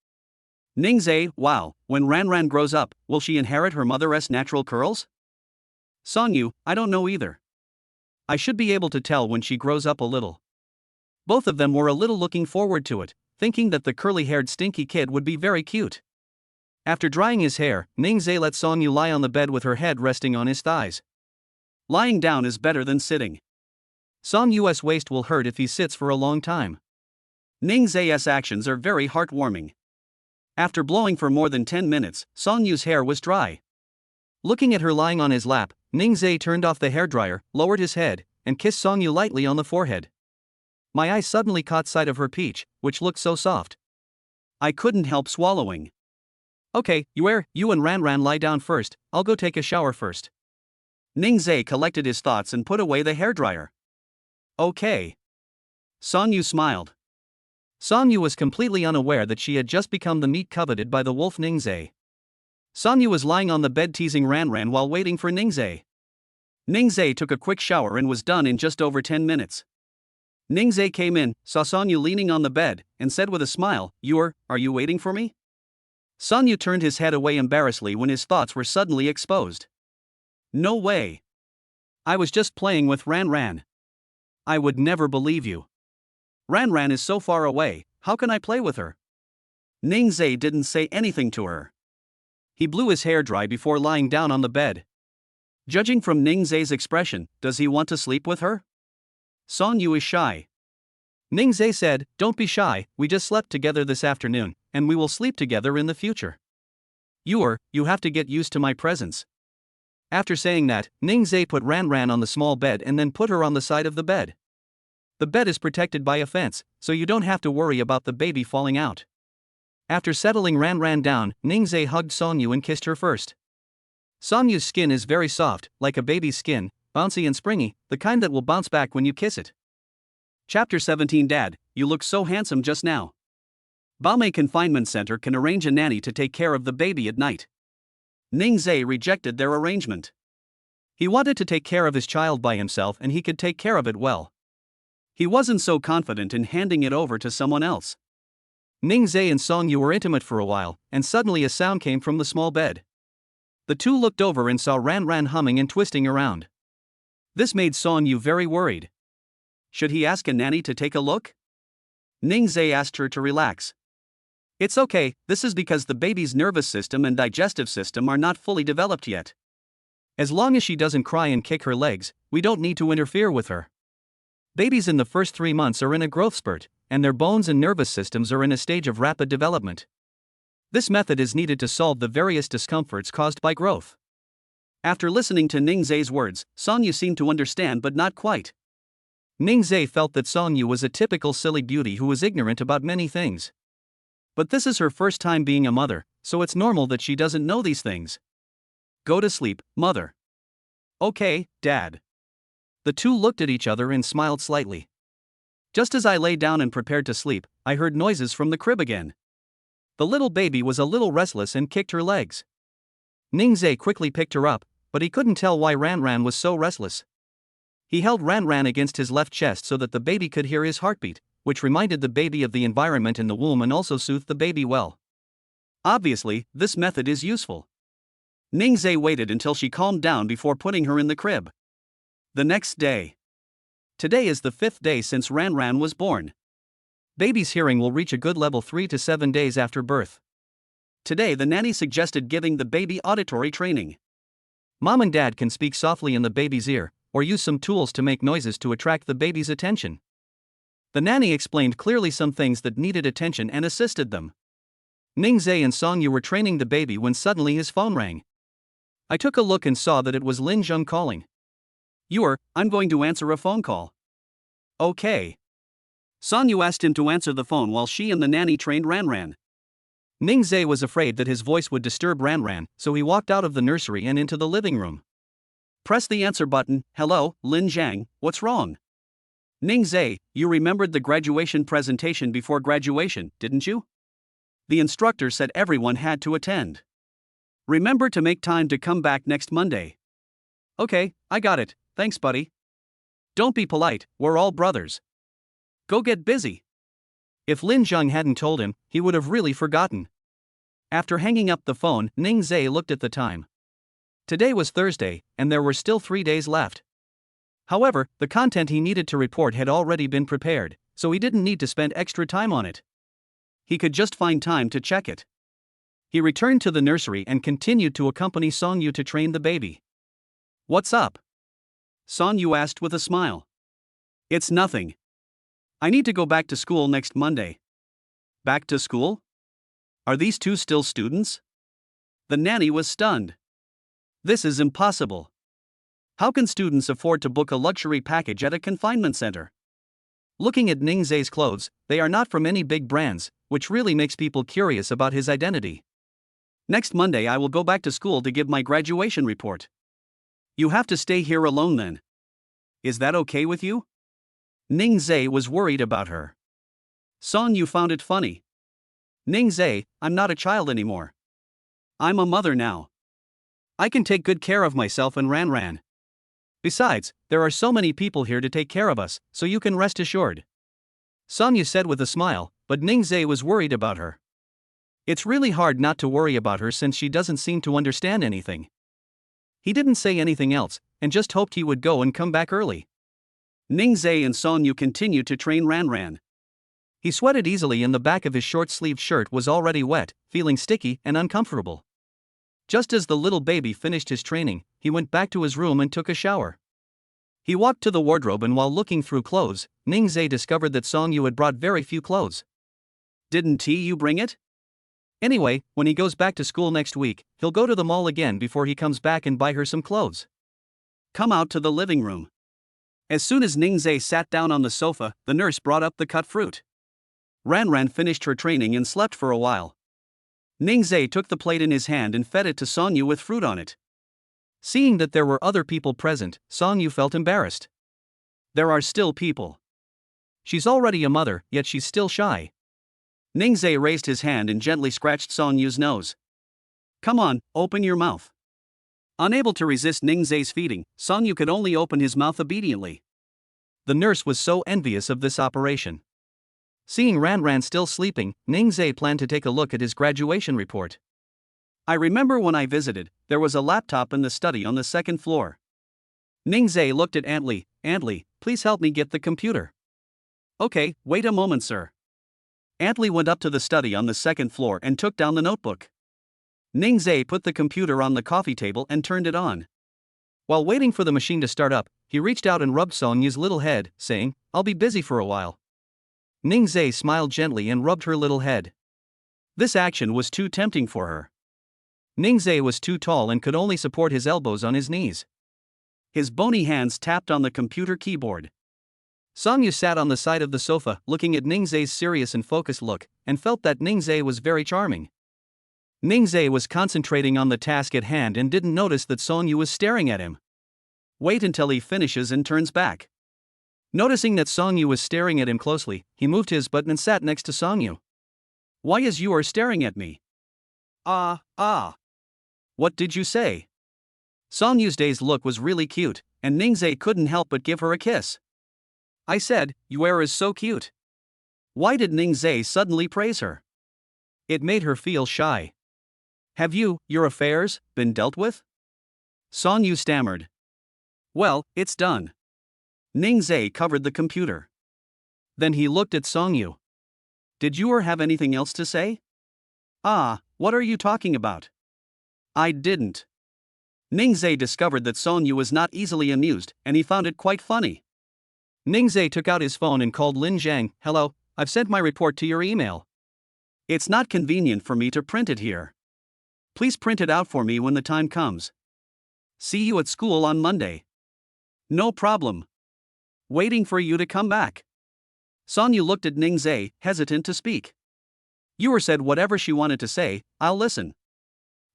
Ningzai, wow, when Ranran grows up, will she inherit her mother's natural curls? Song Yu, I don't know either. I should be able to tell when she grows up a little. Both of them were a little looking forward to it, thinking that the curly-haired stinky kid would be very cute. After drying his hair, Ningzai let Song Yu lie on the bed with her head resting on his thighs. Lying down is better than sitting. Song Yu's waist will hurt if he sits for a long time. Ningzai's actions are very heartwarming. After blowing for more than 10 minutes, Song Yu's hair was dry. Looking at her lying on his lap, Ningzhe turned off the hairdryer, lowered his head, and kissed Song Yu lightly on the forehead. My eye suddenly caught sight of her peach, which looked so soft. I couldn't help swallowing. Okay, you and Ran lie down first, I'll go take a shower first. Ningzhe collected his thoughts and put away the hairdryer. Okay. Song Yu smiled. Song Yu was completely unaware that she had just become the meat coveted by the wolf Ningzhe. Song Yu was lying on the bed teasing Ran while waiting for Ningzhe. Ningzhe took a quick shower and was done in just over 10 minutes. Ningzhe came in, saw Song Yu leaning on the bed, and said with a smile, Are you waiting for me? Song Yu turned his head away embarrassedly when his thoughts were suddenly exposed. No way. I was just playing with Ran. I would never believe you. Ran is so far away, how can I play with her? Ningzhe didn't say anything to her. He blew his hair dry before lying down on the bed. Judging from Ningzhe's expression, does he want to sleep with her? Song Yu is shy. Ningzhe said, Don't be shy, we just slept together this afternoon, and we will sleep together in the future. You have to get used to my presence. After saying that, Ningzhe put Ran on the small bed and then put her on the side of the bed. The bed is protected by a fence, so you don't have to worry about the baby falling out. After settling Ran down, Ningzhe hugged Song Yu and kissed her first. Song Yu's skin is very soft, like a baby's skin, bouncy and springy, the kind that will bounce back when you kiss it. Chapter 17 Dad, you look so handsome just now. Bamei Confinement Center can arrange a nanny to take care of the baby at night. Ningzhe rejected their arrangement. He wanted to take care of his child by himself and he could take care of it well. He wasn't so confident in handing it over to someone else. Ningzhe and Song Yu were intimate for a while, and suddenly a sound came from the small bed. The two looked over and saw Ran humming and twisting around. This made Song Yu very worried. Should he ask a nanny to take a look? Ningzhe asked her to relax. It's okay, this is because the baby's nervous system and digestive system are not fully developed yet. As long as she doesn't cry and kick her legs, we don't need to interfere with her. Babies in the first 3 months are in a growth spurt, and their bones and nervous systems are in a stage of rapid development. This method is needed to solve the various discomforts caused by growth. After listening to Ningzhe's words, Song Yu seemed to understand but not quite. Ningzhe felt that Song Yu was a typical silly beauty who was ignorant about many things. But this is her first time being a mother, so it's normal that she doesn't know these things. Go to sleep, mother. Okay, Dad. The two looked at each other and smiled slightly. Just as I lay down and prepared to sleep, I heard noises from the crib again. The little baby was a little restless and kicked her legs. Ningzhe quickly picked her up, but he couldn't tell why Ran was so restless. He held Ran against his left chest so that the baby could hear his heartbeat, which reminded the baby of the environment in the womb and also soothed the baby well. Obviously, this method is useful. Ningzhe waited until she calmed down before putting her in the crib. The next day. Today is the 5th day since Ran was born. Baby's hearing will reach a good level 3 to 7 days after birth. Today the nanny suggested giving the baby auditory training. Mom and Dad can speak softly in the baby's ear, or use some tools to make noises to attract the baby's attention. The nanny explained clearly some things that needed attention and assisted them. Ningzhe and Song Yu were training the baby when suddenly his phone rang. I took a look and saw that it was Lin Zheng calling. I'm going to answer a phone call. Okay. Song Yu asked him to answer the phone while she and the nanny trained Ran. Ningzhe was afraid that his voice would disturb Ran, so he walked out of the nursery and into the living room. Press the answer button. Hello, Lin Zhang, what's wrong? Ningzhe, you remembered the graduation presentation before graduation, didn't you? The instructor said everyone had to attend. Remember to make time to come back next Monday. Okay, I got it, thanks buddy. Don't be polite, we're all brothers. Go get busy. If Lin Zheng hadn't told him, he would have really forgotten. After hanging up the phone, Ningzhe looked at the time. Today was Thursday, and there were still 3 days left. However, the content he needed to report had already been prepared, so he didn't need to spend extra time on it. He could just find time to check it. He returned to the nursery and continued to accompany Song Yu to train the baby. What's up? Song Yu asked with a smile. It's nothing. I need to go back to school next Monday. Back to school? Are these two still students? The nanny was stunned. This is impossible. How can students afford to book a luxury package at a confinement center? Looking at Ningzhe's clothes, they are not from any big brands, which really makes people curious about his identity. Next Monday I will go back to school to give my graduation report. You have to stay here alone then. Is that okay with you? Ningzhe was worried about her. Song Yu found it funny. Ningzhe, I'm not a child anymore. I'm a mother now. I can take good care of myself and Ran. Besides, there are so many people here to take care of us, so you can rest assured. Song Yu said with a smile, but Ningzhe was worried about her. It's really hard not to worry about her since she doesn't seem to understand anything. He didn't say anything else, and just hoped he would go and come back early. Ningzhe and Song Yu continued to train Ran. He sweated easily and the back of his short-sleeved shirt was already wet, feeling sticky and uncomfortable. Just as the little baby finished his training, he went back to his room and took a shower. He walked to the wardrobe and while looking through clothes, Ningzhe discovered that Song Yu had brought very few clothes. Didn't you bring it? Anyway, when he goes back to school next week, he'll go to the mall again before he comes back and buy her some clothes. Come out to the living room. As soon as Ningzhe sat down on the sofa, the nurse brought up the cut fruit. Ran finished her training and slept for a while. Ningzhe took the plate in his hand and fed it to Song Yu with fruit on it. Seeing that there were other people present, Song Yu felt embarrassed. There are still people. She's already a mother, yet she's still shy. Ningzhe raised his hand and gently scratched Song Yu's nose. Come on, open your mouth. Unable to resist Ningzhe's feeding, Song Yu could only open his mouth obediently. The nurse was so envious of this operation. Seeing Ran still sleeping, Ningzhe planned to take a look at his graduation report. I remember when I visited, there was a laptop in the study on the second floor. Ningzhe looked at Aunt Li, please help me get the computer. Okay, wait a moment sir. Aunt Li went up to the study on the second floor and took down the notebook. Ningzhe put the computer on the coffee table and turned it on. While waiting for the machine to start up, he reached out and rubbed Song Yu's little head, saying, I'll be busy for a while. Ningzhe smiled gently and rubbed her little head. This action was too tempting for her. Ningzhe was too tall and could only support his elbows on his knees. His bony hands tapped on the computer keyboard. Song Yu sat on the side of the sofa, looking at Ningzhe's serious and focused look, and felt that Ningzhe was very charming. Ningzhe was concentrating on the task at hand and didn't notice that Song Yu was staring at him. Wait until he finishes and turns back. Noticing that Song Yu was staring at him closely, he moved his butt and sat next to Song Yu. Why is you are staring at me? What did you say? Song Yu's dazed look was really cute, and Ningzhe couldn't help but give her a kiss. I said, you is so cute. Why did Ningzhe suddenly praise her? It made her feel shy. Have your affairs, been dealt with? Song Yu stammered. Well, it's done. Ningzhe covered the computer. Then he looked at Song Yu. Did you have anything else to say? What are you talking about? I didn't. Ningzhe discovered that Song Yu was not easily amused, and he found it quite funny. Ningzhe took out his phone and called Lin Zhang. Hello, I've sent my report to your email. It's not convenient for me to print it here. Please print it out for me when the time comes. See you at school on Monday. No problem. Waiting for you to come back. Song Yu looked at Ningzhe, hesitant to speak. Yuer said whatever she wanted to say, I'll listen.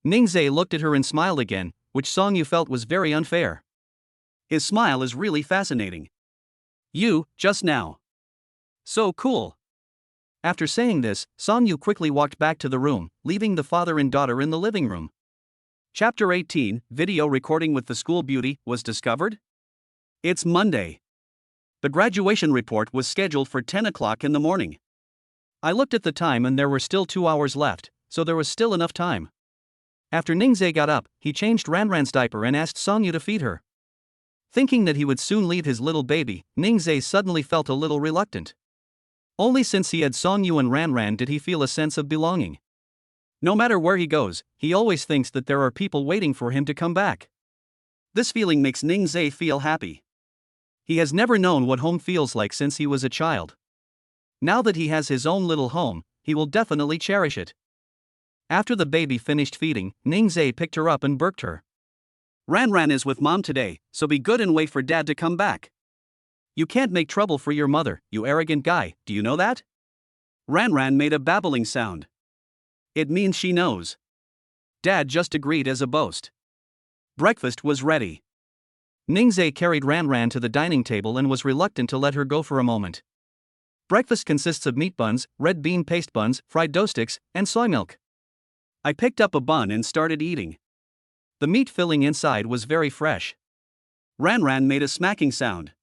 Ningzhe looked at her and smiled again, which Song Yu felt was very unfair. His smile is really fascinating. You, just now. So cool. After saying this, Song Yu quickly walked back to the room, leaving the father and daughter in the living room. Chapter 18, Video recording with the school beauty, was discovered? It's Monday. The graduation report was scheduled for 10 o'clock in the morning. I looked at the time and there were still 2 hours left, so there was still enough time. After Ningzhe got up, he changed Ran's diaper and asked Song Yu to feed her. Thinking that he would soon leave his little baby, Ningzhe suddenly felt a little reluctant. Only since he had Song Yu and Ran did he feel a sense of belonging. No matter where he goes, he always thinks that there are people waiting for him to come back. This feeling makes Ningzhe feel happy. He has never known what home feels like since he was a child. Now that he has his own little home, he will definitely cherish it. After the baby finished feeding, Ningzhe picked her up and burped her. Ran Ran is with mom today, so be good and wait for dad to come back. You can't make trouble for your mother, you arrogant guy, do you know that? Ran Ran made a babbling sound. It means she knows. Dad just agreed as a boast. Breakfast was ready. Ningzhe carried Ran Ran to the dining table and was reluctant to let her go for a moment. Breakfast consists of meat buns, red bean paste buns, fried dough sticks, and soy milk. I picked up a bun and started eating. The meat filling inside was very fresh. Ran Ran made a smacking sound.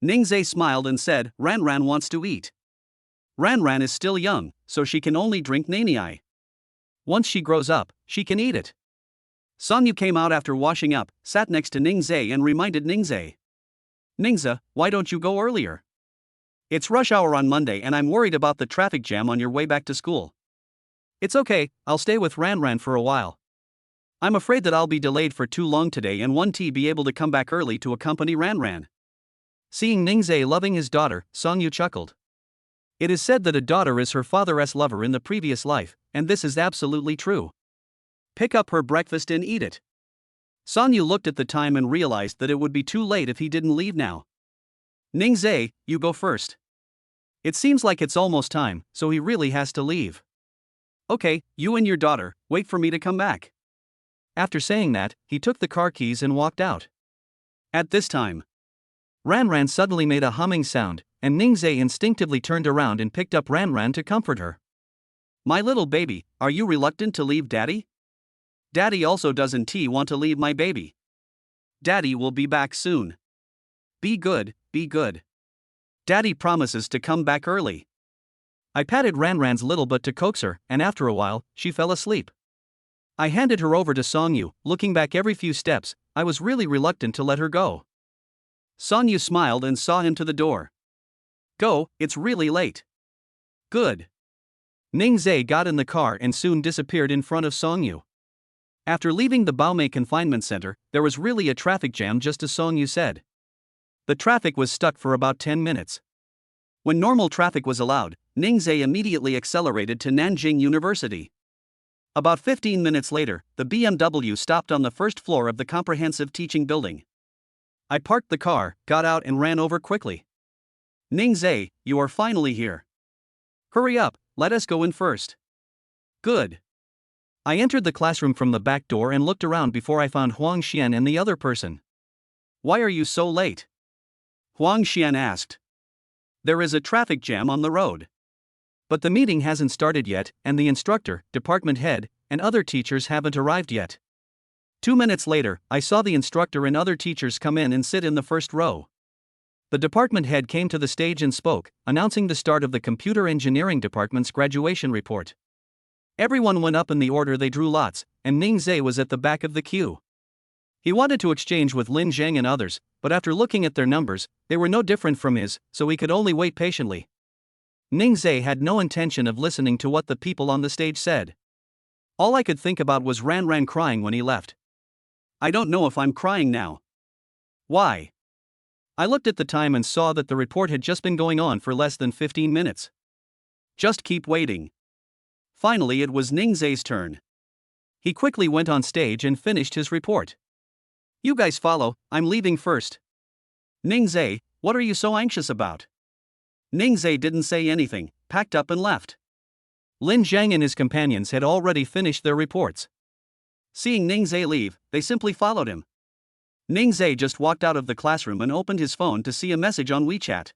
Ningzhe smiled and said, Ran Ran wants to eat. Ran Ran is still young, so she can only drink naniai. Once she grows up, she can eat it. Songyu came out after washing up, sat next to Ningzhe and reminded Ningzhe. Ningzhe, why don't you go earlier? It's rush hour on Monday and I'm worried about the traffic jam on your way back to school. It's okay, I'll stay with Ran Ran for a while. I'm afraid that I'll be delayed for too long today and won't be able to come back early to accompany Ran Ran. Seeing Ningzhe loving his daughter, Songyu chuckled. It is said that a daughter is her father's lover in the previous life, and this is absolutely true. Pick up her breakfast and eat it. Songyu looked at the time and realized that it would be too late if he didn't leave now. Ningzhe, you go first. It seems like it's almost time, so he really has to leave. Okay, you and your daughter, wait for me to come back. After saying that, he took the car keys and walked out. At this time, Ran Ran suddenly made a humming sound, and Ningzhe instinctively turned around and picked up Ran Ran to comfort her. My little baby, are you reluctant to leave Daddy? Daddy also doesn't want to leave my baby. Daddy will be back soon. Be good, be good. Daddy promises to come back early. I patted Ran Ran's little butt to coax her, and after a while, she fell asleep. I handed her over to Songyu, looking back every few steps. I was really reluctant to let her go. Songyu smiled and saw him to the door. Go, it's really late. Good. Ningzhe got in the car and soon disappeared in front of Songyu. After leaving the Baomei confinement center, there was really a traffic jam just as Songyu said. The traffic was stuck for about 10 minutes. When normal traffic was allowed, Ningzhe immediately accelerated to Nanjing University. About 15 minutes later, the BMW stopped on the first floor of the comprehensive teaching building. I parked the car, got out and ran over quickly. Ningzhe, you are finally here. Hurry up, let us go in first. Good. I entered the classroom from the back door and looked around before I found Huang Xian and the other person. Why are you so late? Huang Xian asked. There is a traffic jam on the road. But the meeting hasn't started yet, and the instructor, department head, and other teachers haven't arrived yet. 2 minutes later, I saw the instructor and other teachers come in and sit in the first row. The department head came to the stage and spoke, announcing the start of the computer engineering department's graduation report. Everyone went up in the order they drew lots, and Ningzhe was at the back of the queue. He wanted to exchange with Lin Zhang and others, but after looking at their numbers, they were no different from his, so he could only wait patiently. Ningzhe had no intention of listening to what the people on the stage said. All I could think about was Ran Ran crying when he left. I don't know if I'm crying now. Why? I looked at the time and saw that the report had just been going on for less than 15 minutes. Just keep waiting. Finally, it was Ningzhe's turn. He quickly went on stage and finished his report. You guys follow, I'm leaving first. Ningzhe, what are you so anxious about? Ningzhe didn't say anything, packed up and left. Lin Zhang and his companions had already finished their reports. Seeing Ningzhe leave, they simply followed him. Ningzhe just walked out of the classroom and opened his phone to see a message on WeChat.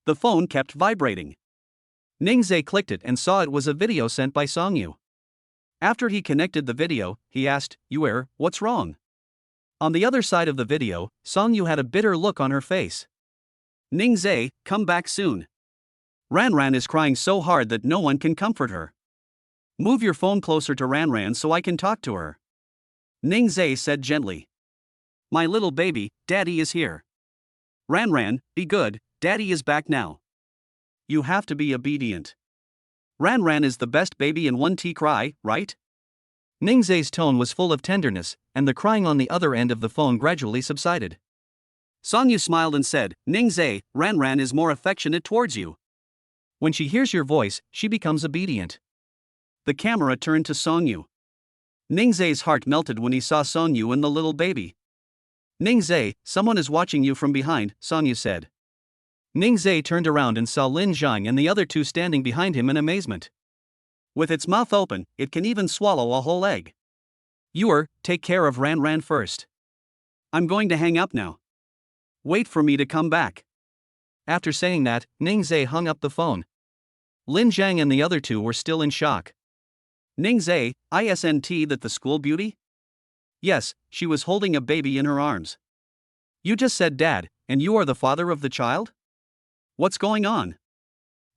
The phone kept vibrating. Ningzhe clicked it and saw it was a video sent by Songyu. After he connected the video, he asked, Yuer, what's wrong? On the other side of the video, Songyu had a bitter look on her face. Ningzhe, come back soon. Ran Ran is crying so hard that no one can comfort her. Move your phone closer to Ran Ran so I can talk to her. Ningzhe said gently. My little baby, Daddy is here. Ran Ran, be good, Daddy is back now. You have to be obedient. Ran Ran is the best baby and won't cry, right? Ningzhe's tone was full of tenderness, and the crying on the other end of the phone gradually subsided. Songyu smiled and said, Ningzhe, Ran Ran is more affectionate towards you. When she hears your voice, she becomes obedient. The camera turned to Songyu. Ningzai's heart melted when he saw Song Yu and the little baby. Ningzai, someone is watching you from behind, Song Yu said. Ningzai turned around and saw Lin Zhang and the other two standing behind him in amazement. With its mouth open, it can even swallow a whole egg. Take care of Ran Ran first. I'm going to hang up now. Wait for me to come back. After saying that, Ningzai hung up the phone. Lin Zhang and the other two were still in shock. Ningzai, isn't that the school beauty? Yes, she was holding a baby in her arms. You just said dad, and you are the father of the child? What's going on?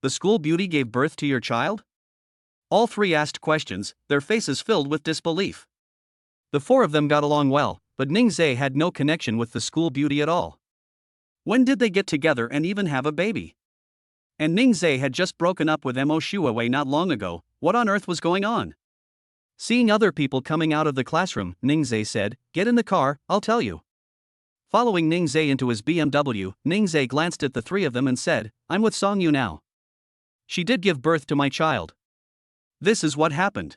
The school beauty gave birth to your child? All three asked questions, their faces filled with disbelief. The four of them got along well, but Ningzai had no connection with the school beauty at all. When did they get together and even have a baby? And Ningzai had just broken up with Mo Shuawei not long ago. What on earth was going on? Seeing other people coming out of the classroom, Ningzai said, "Get in the car, I'll tell you." Following Ningzai into his BMW, Ningzai glanced at the three of them and said, "I'm with Song Yu now. She did give birth to my child. This is what happened."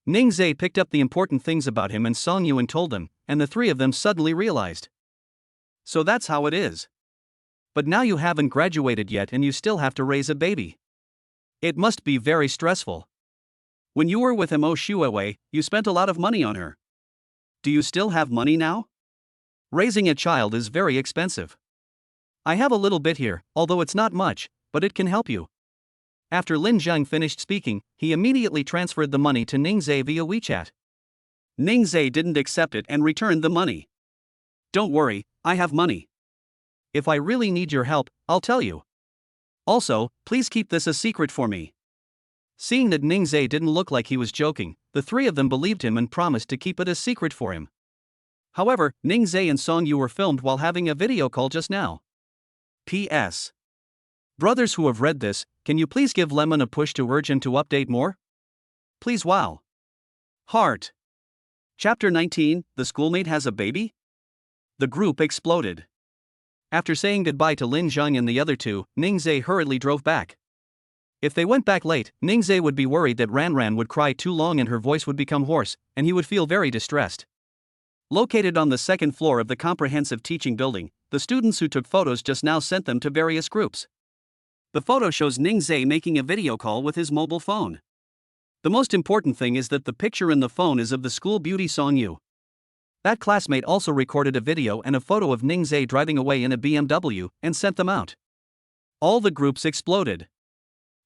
Ningzai picked up the important things about him and Song Yu and told them, and the three of them suddenly realized. So that's how it is. But now you haven't graduated yet and you still have to raise a baby. It must be very stressful. When you were with Mo Shuawei, you spent a lot of money on her. Do you still have money now? Raising a child is very expensive. I have a little bit here, although it's not much, but it can help you. After Lin Zhang finished speaking, he immediately transferred the money to Ningzai via WeChat. Ningzai didn't accept it and returned the money. Don't worry, I have money. If I really need your help, I'll tell you. Also, please keep this a secret for me. Seeing that Ningzai didn't look like he was joking, the three of them believed him and promised to keep it a secret for him. However, Ningzai and Song Yu were filmed while having a video call just now. P.S. Brothers who have read this, can you please give Lemon a push to urge him to update more? Please. Wow. Heart. Chapter 19, The Schoolmate Has a Baby? The group exploded. After saying goodbye to Lin Zhang and the other two, Ningzai hurriedly drove back. If they went back late, Ningzai would be worried that Ran Ran would cry too long and her voice would become hoarse, and he would feel very distressed. Located on the second floor of the comprehensive teaching building, the students who took photos just now sent them to various groups. The photo shows Ningzai making a video call with his mobile phone. The most important thing is that the picture in the phone is of the school beauty Song Yu. That classmate also recorded a video and a photo of Ningzai driving away in a BMW and sent them out. All the groups exploded.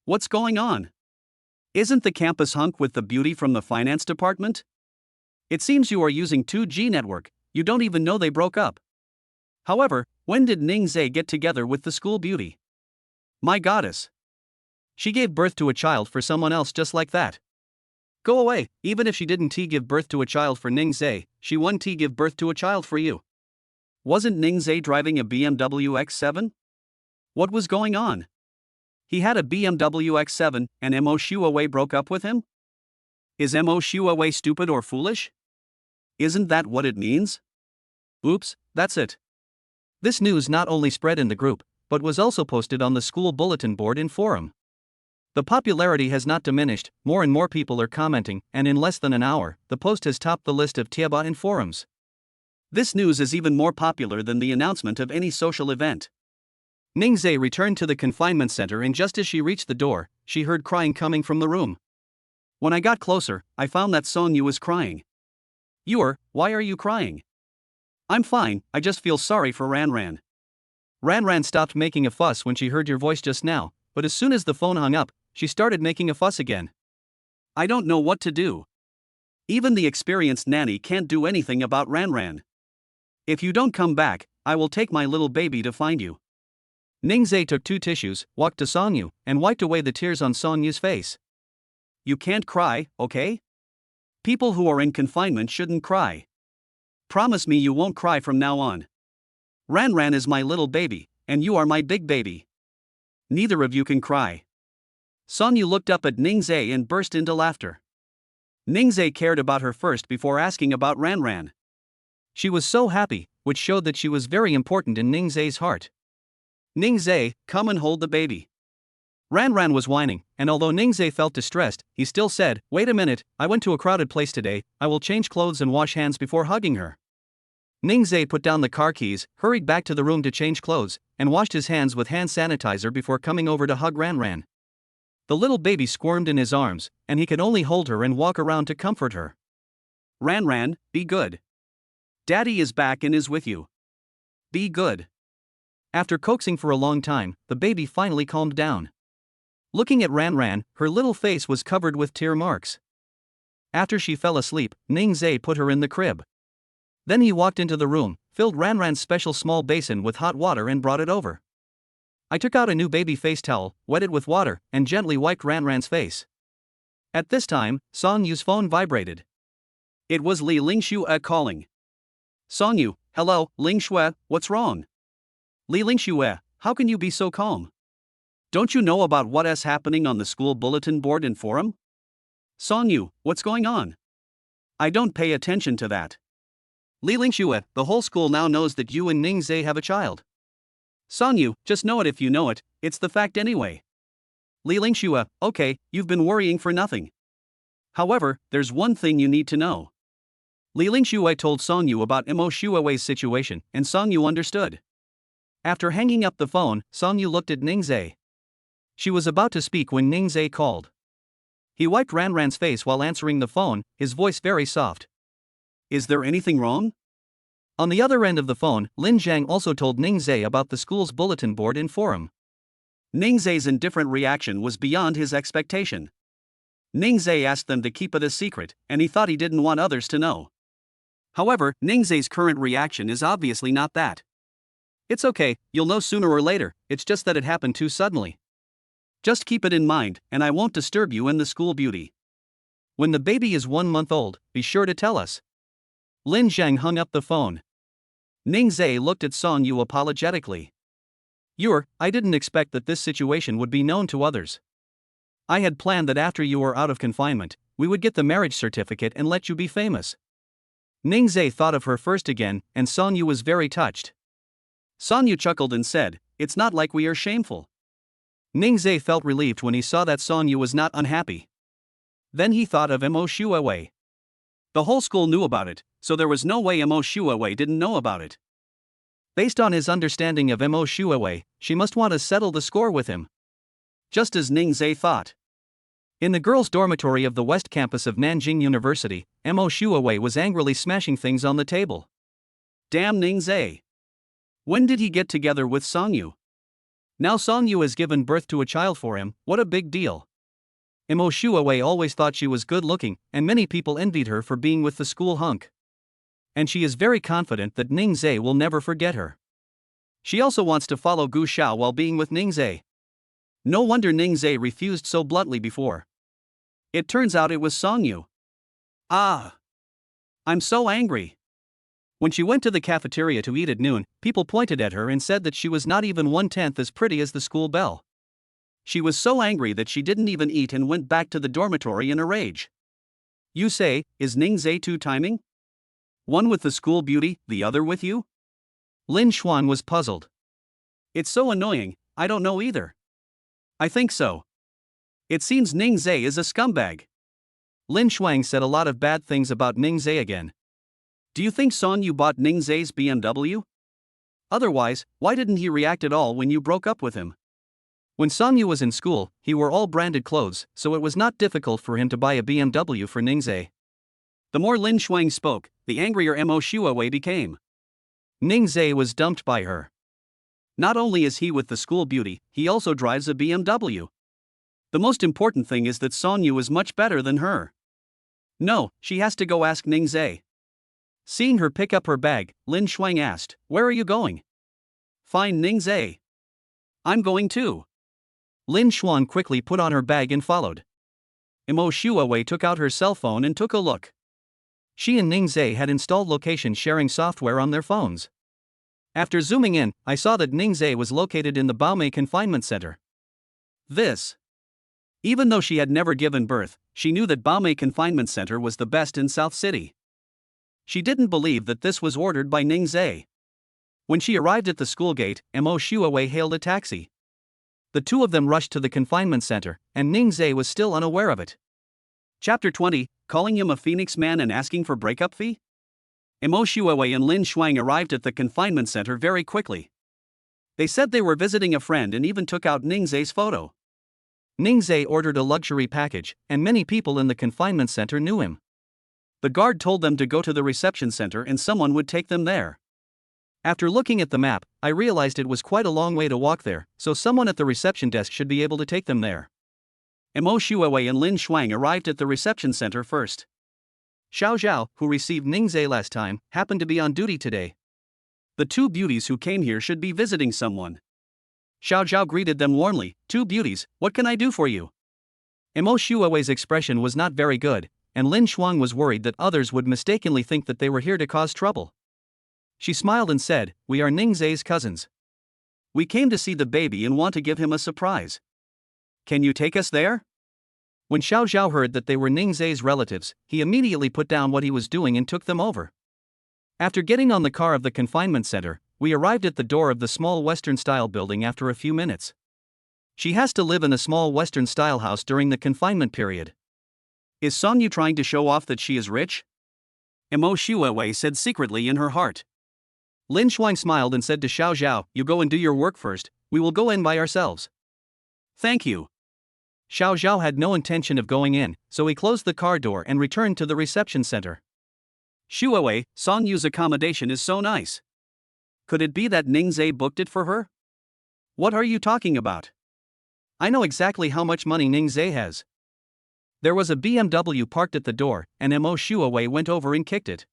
What's going on? Isn't the campus hunk with the beauty from the finance department? It seems you are using 2G network, you don't even know they broke up. However, when did Ningzai get together with the school beauty? My goddess. She gave birth to a child for someone else just like that. Go away, even if she didn't give birth to a child for Ningzai, she wouldn't give birth to a child for you. Wasn't Ningzai driving a BMW X7? What was going on? He had a BMW X7 and Mo Shuawei broke up with him? Is Mo Shuawei stupid or foolish? Isn't that what it means? Oops, that's it. This news not only spread in the group, but was also posted on the school bulletin board and forum. The popularity has not diminished, more and more people are commenting, and in less than an hour, the post has topped the list of Tieba and forums. This news is even more popular than the announcement of any social event. Ningzai returned to the confinement center and just as she reached the door, she heard crying coming from the room. When I got closer, I found that Song Yu was crying. Why are you crying? I'm fine, I just feel sorry for Ran Ran. Ran Ran stopped making a fuss when she heard your voice just now, but as soon as the phone hung up, she started making a fuss again. I don't know what to do. Even the experienced nanny can't do anything about Ran Ran. If you don't come back, I will take my little baby to find you. Ningzai took 2 tissues, walked to Song Yu, and wiped away the tears on Song Yu's face. You can't cry, okay? People who are in confinement shouldn't cry. Promise me you won't cry from now on. Ran Ran is my little baby, and you are my big baby. Neither of you can cry. Song Yu looked up at Ningzai and burst into laughter. Ningzai cared about her first before asking about Ran Ran. She was so happy, which showed that she was very important in Ningzai's heart. Ningzai, come and hold the baby. Ran Ran was whining, and although Ningzai felt distressed, he still said, "Wait a minute, I went to a crowded place today, I will change clothes and wash hands before hugging her." Ningzai put down the car keys, hurried back to the room to change clothes, and washed his hands with hand sanitizer before coming over to hug Ran Ran. The little baby squirmed in his arms, and he could only hold her and walk around to comfort her. "Ran Ran, be good. Daddy is back and is with you. Be good." After coaxing for a long time, the baby finally calmed down. Looking at Ran Ran, her little face was covered with tear marks. After she fell asleep, Ningzai put her in the crib. Then he walked into the room, filled Ran Ran's special small basin with hot water and brought it over. I took out a new baby face towel, wet it with water, and gently wiped Ran Ran's face. At this time, Song Yu's phone vibrated. It was Li Lingxue calling. "Song Yu, hello, Lingxue, what's wrong?" "Li Lingxue, how can you be so calm? Don't you know about what's happening on the school bulletin board and forum?" "Song Yu, what's going on?" "I don't pay attention to that." "Li Lingxue, the whole school now knows that you and Ningzai have a child." "Song Yu, just know it if you know it, it's the fact anyway." "Li Lingxue, okay, you've been worrying for nothing. However, there's one thing you need to know." Li Lingxue told Song Yu about Mo Shuewei's situation, and Song Yu understood. After hanging up the phone, Song Yu looked at Ningzai. She was about to speak when Ningzai called. He wiped Ran Ran's face while answering the phone, his voice very soft. "Is there anything wrong?" On the other end of the phone, Lin Zhang also told Ningzai about the school's bulletin board and forum. Ningzai's indifferent reaction was beyond his expectation. Ningzai asked them to keep it a secret, and he thought he didn't want others to know. However, Ningzai's current reaction is obviously not that. "It's okay, you'll know sooner or later, it's just that it happened too suddenly. Just keep it in mind, and I won't disturb you and the school beauty. When the baby is 1 month old, be sure to tell us." Lin Zhang hung up the phone. Ningzai looked at Song Yu apologetically. I didn't expect that this situation would be known to others. I had planned that after you were out of confinement, we would get the marriage certificate and let you be famous." Ningzai thought of her first again, and Song Yu was very touched. Song Yu chuckled and said, "It's not like we are shameful." Ningzai felt relieved when he saw that Song Yu was not unhappy. Then he thought of Mo Shuewei. The whole school knew about it, so there was no way Mo Shuewei didn't know about it. Based on his understanding of Mo Shuewei, she must want to settle the score with him. Just as Ningzai thought. In the girls' dormitory of the West Campus of Nanjing University, Mo Shuewei was angrily smashing things on the table. Damn Ningzai! When did he get together with Song Yu? Now Song Yu has given birth to a child for him, what a big deal. Mo Shuewei always thought she was good looking, and many people envied her for being with the school hunk. And she is very confident that Ningzai will never forget her. She also wants to follow Gu Xiao while being with Ningzai. No wonder Ningzai refused so bluntly before. It turns out it was Song Yu. Ah! I'm so angry. When she went to the cafeteria to eat at noon, people pointed at her and said that she was not even 1/10 as pretty as the school belle. She was so angry that she didn't even eat and went back to the dormitory in a rage. You say, is Ningzai two-timing? One with the school beauty, the other with you? Lin Xuan was puzzled. It's so annoying, I don't know either. I think so. It seems Ningzai is a scumbag. Lin Xuan said a lot of bad things about Ningzai again. Do you think Song Yu bought Ningzai's BMW? Otherwise, why didn't he react at all when you broke up with him? When Song Yu was in school, he wore all branded clothes, so it was not difficult for him to buy a BMW for Ningzai. The more Lin Xuan spoke, the angrier Mo Shuewei became. Ningzai was dumped by her. Not only is he with the school beauty, he also drives a BMW. The most important thing is that Song Yu is much better than her. No, she has to go ask Ningzai. Seeing her pick up her bag, Lin Xuan asked, "Where are you going?" "Find Ningzai." "I'm going too." Lin Xuan quickly put on her bag and followed. Mo Shuewei took out her cell phone and took a look. She and Ningzai had installed location sharing software on their phones. After zooming in, I saw that Ningzai was located in the Baomei Confinement Center. Even though she had never given birth, she knew that Baomei Confinement Center was the best in South City. She didn't believe that this was ordered by Ningzai. When she arrived at the school gate, Mo Shuewei hailed a taxi. The two of them rushed to the confinement center, and Ningzai was still unaware of it. Chapter 20, Calling him a Phoenix Man and Asking for Breakup Fee? Mo Shuawei and Lin Shuang arrived at the confinement center very quickly. They said they were visiting a friend and even took out Ningzai's photo. Ningzai ordered a luxury package, and many people in the confinement center knew him. The guard told them to go to the reception center and someone would take them there. After looking at the map, I realized it was quite a long way to walk there, so someone at the reception desk should be able to take them there. Mo Shuawei and Lin Shuang arrived at the reception center first. Xiao Zhao, who received Ningzai last time, happened to be on duty today. The two beauties who came here should be visiting someone. Xiao Zhao greeted them warmly. Two beauties, what can I do for you? Mo Shuawei's expression was not very good, and Lin Shuang was worried that others would mistakenly think that they were here to cause trouble. She smiled and said, We are Ningzai's cousins. We came to see the baby and want to give him a surprise. Can you take us there? When Xiao Zhao heard that they were Ningzai's relatives, he immediately put down what he was doing and took them over. After getting on the car of the confinement center, we arrived at the door of the small Western-style building after a few minutes. She has to live in a small Western-style house during the confinement period. Is Songyu trying to show off that she is rich? Mo Shuawei said secretly in her heart. Lin Shuang smiled and said to Xiao Zhao, You go and do your work first, we will go in by ourselves. Thank you. Xiao Zhao had no intention of going in, so he closed the car door and returned to the reception center. Shuawei, Songyu's accommodation is so nice. Could it be that Ningzai booked it for her? What are you talking about? I know exactly how much money Ningzai has. There was a BMW parked at the door, and Mo Shuawei went over and kicked it.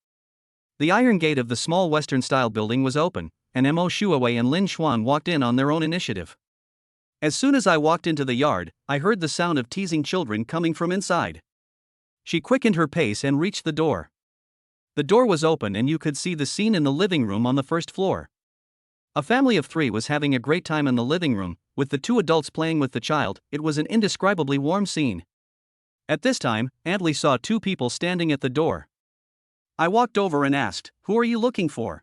The iron gate of the small Western-style building was open, and Mo Shuawei and Lin Shuang walked in on their own initiative. As soon as I walked into the yard, I heard the sound of teasing children coming from inside. She quickened her pace and reached the door. The door was open and you could see the scene in the living room on the first floor. A family of three was having a great time in the living room, with the two adults playing with the child. It was an indescribably warm scene. At this time, Aunt Lee saw two people standing at the door. I walked over and asked, Who are you looking for?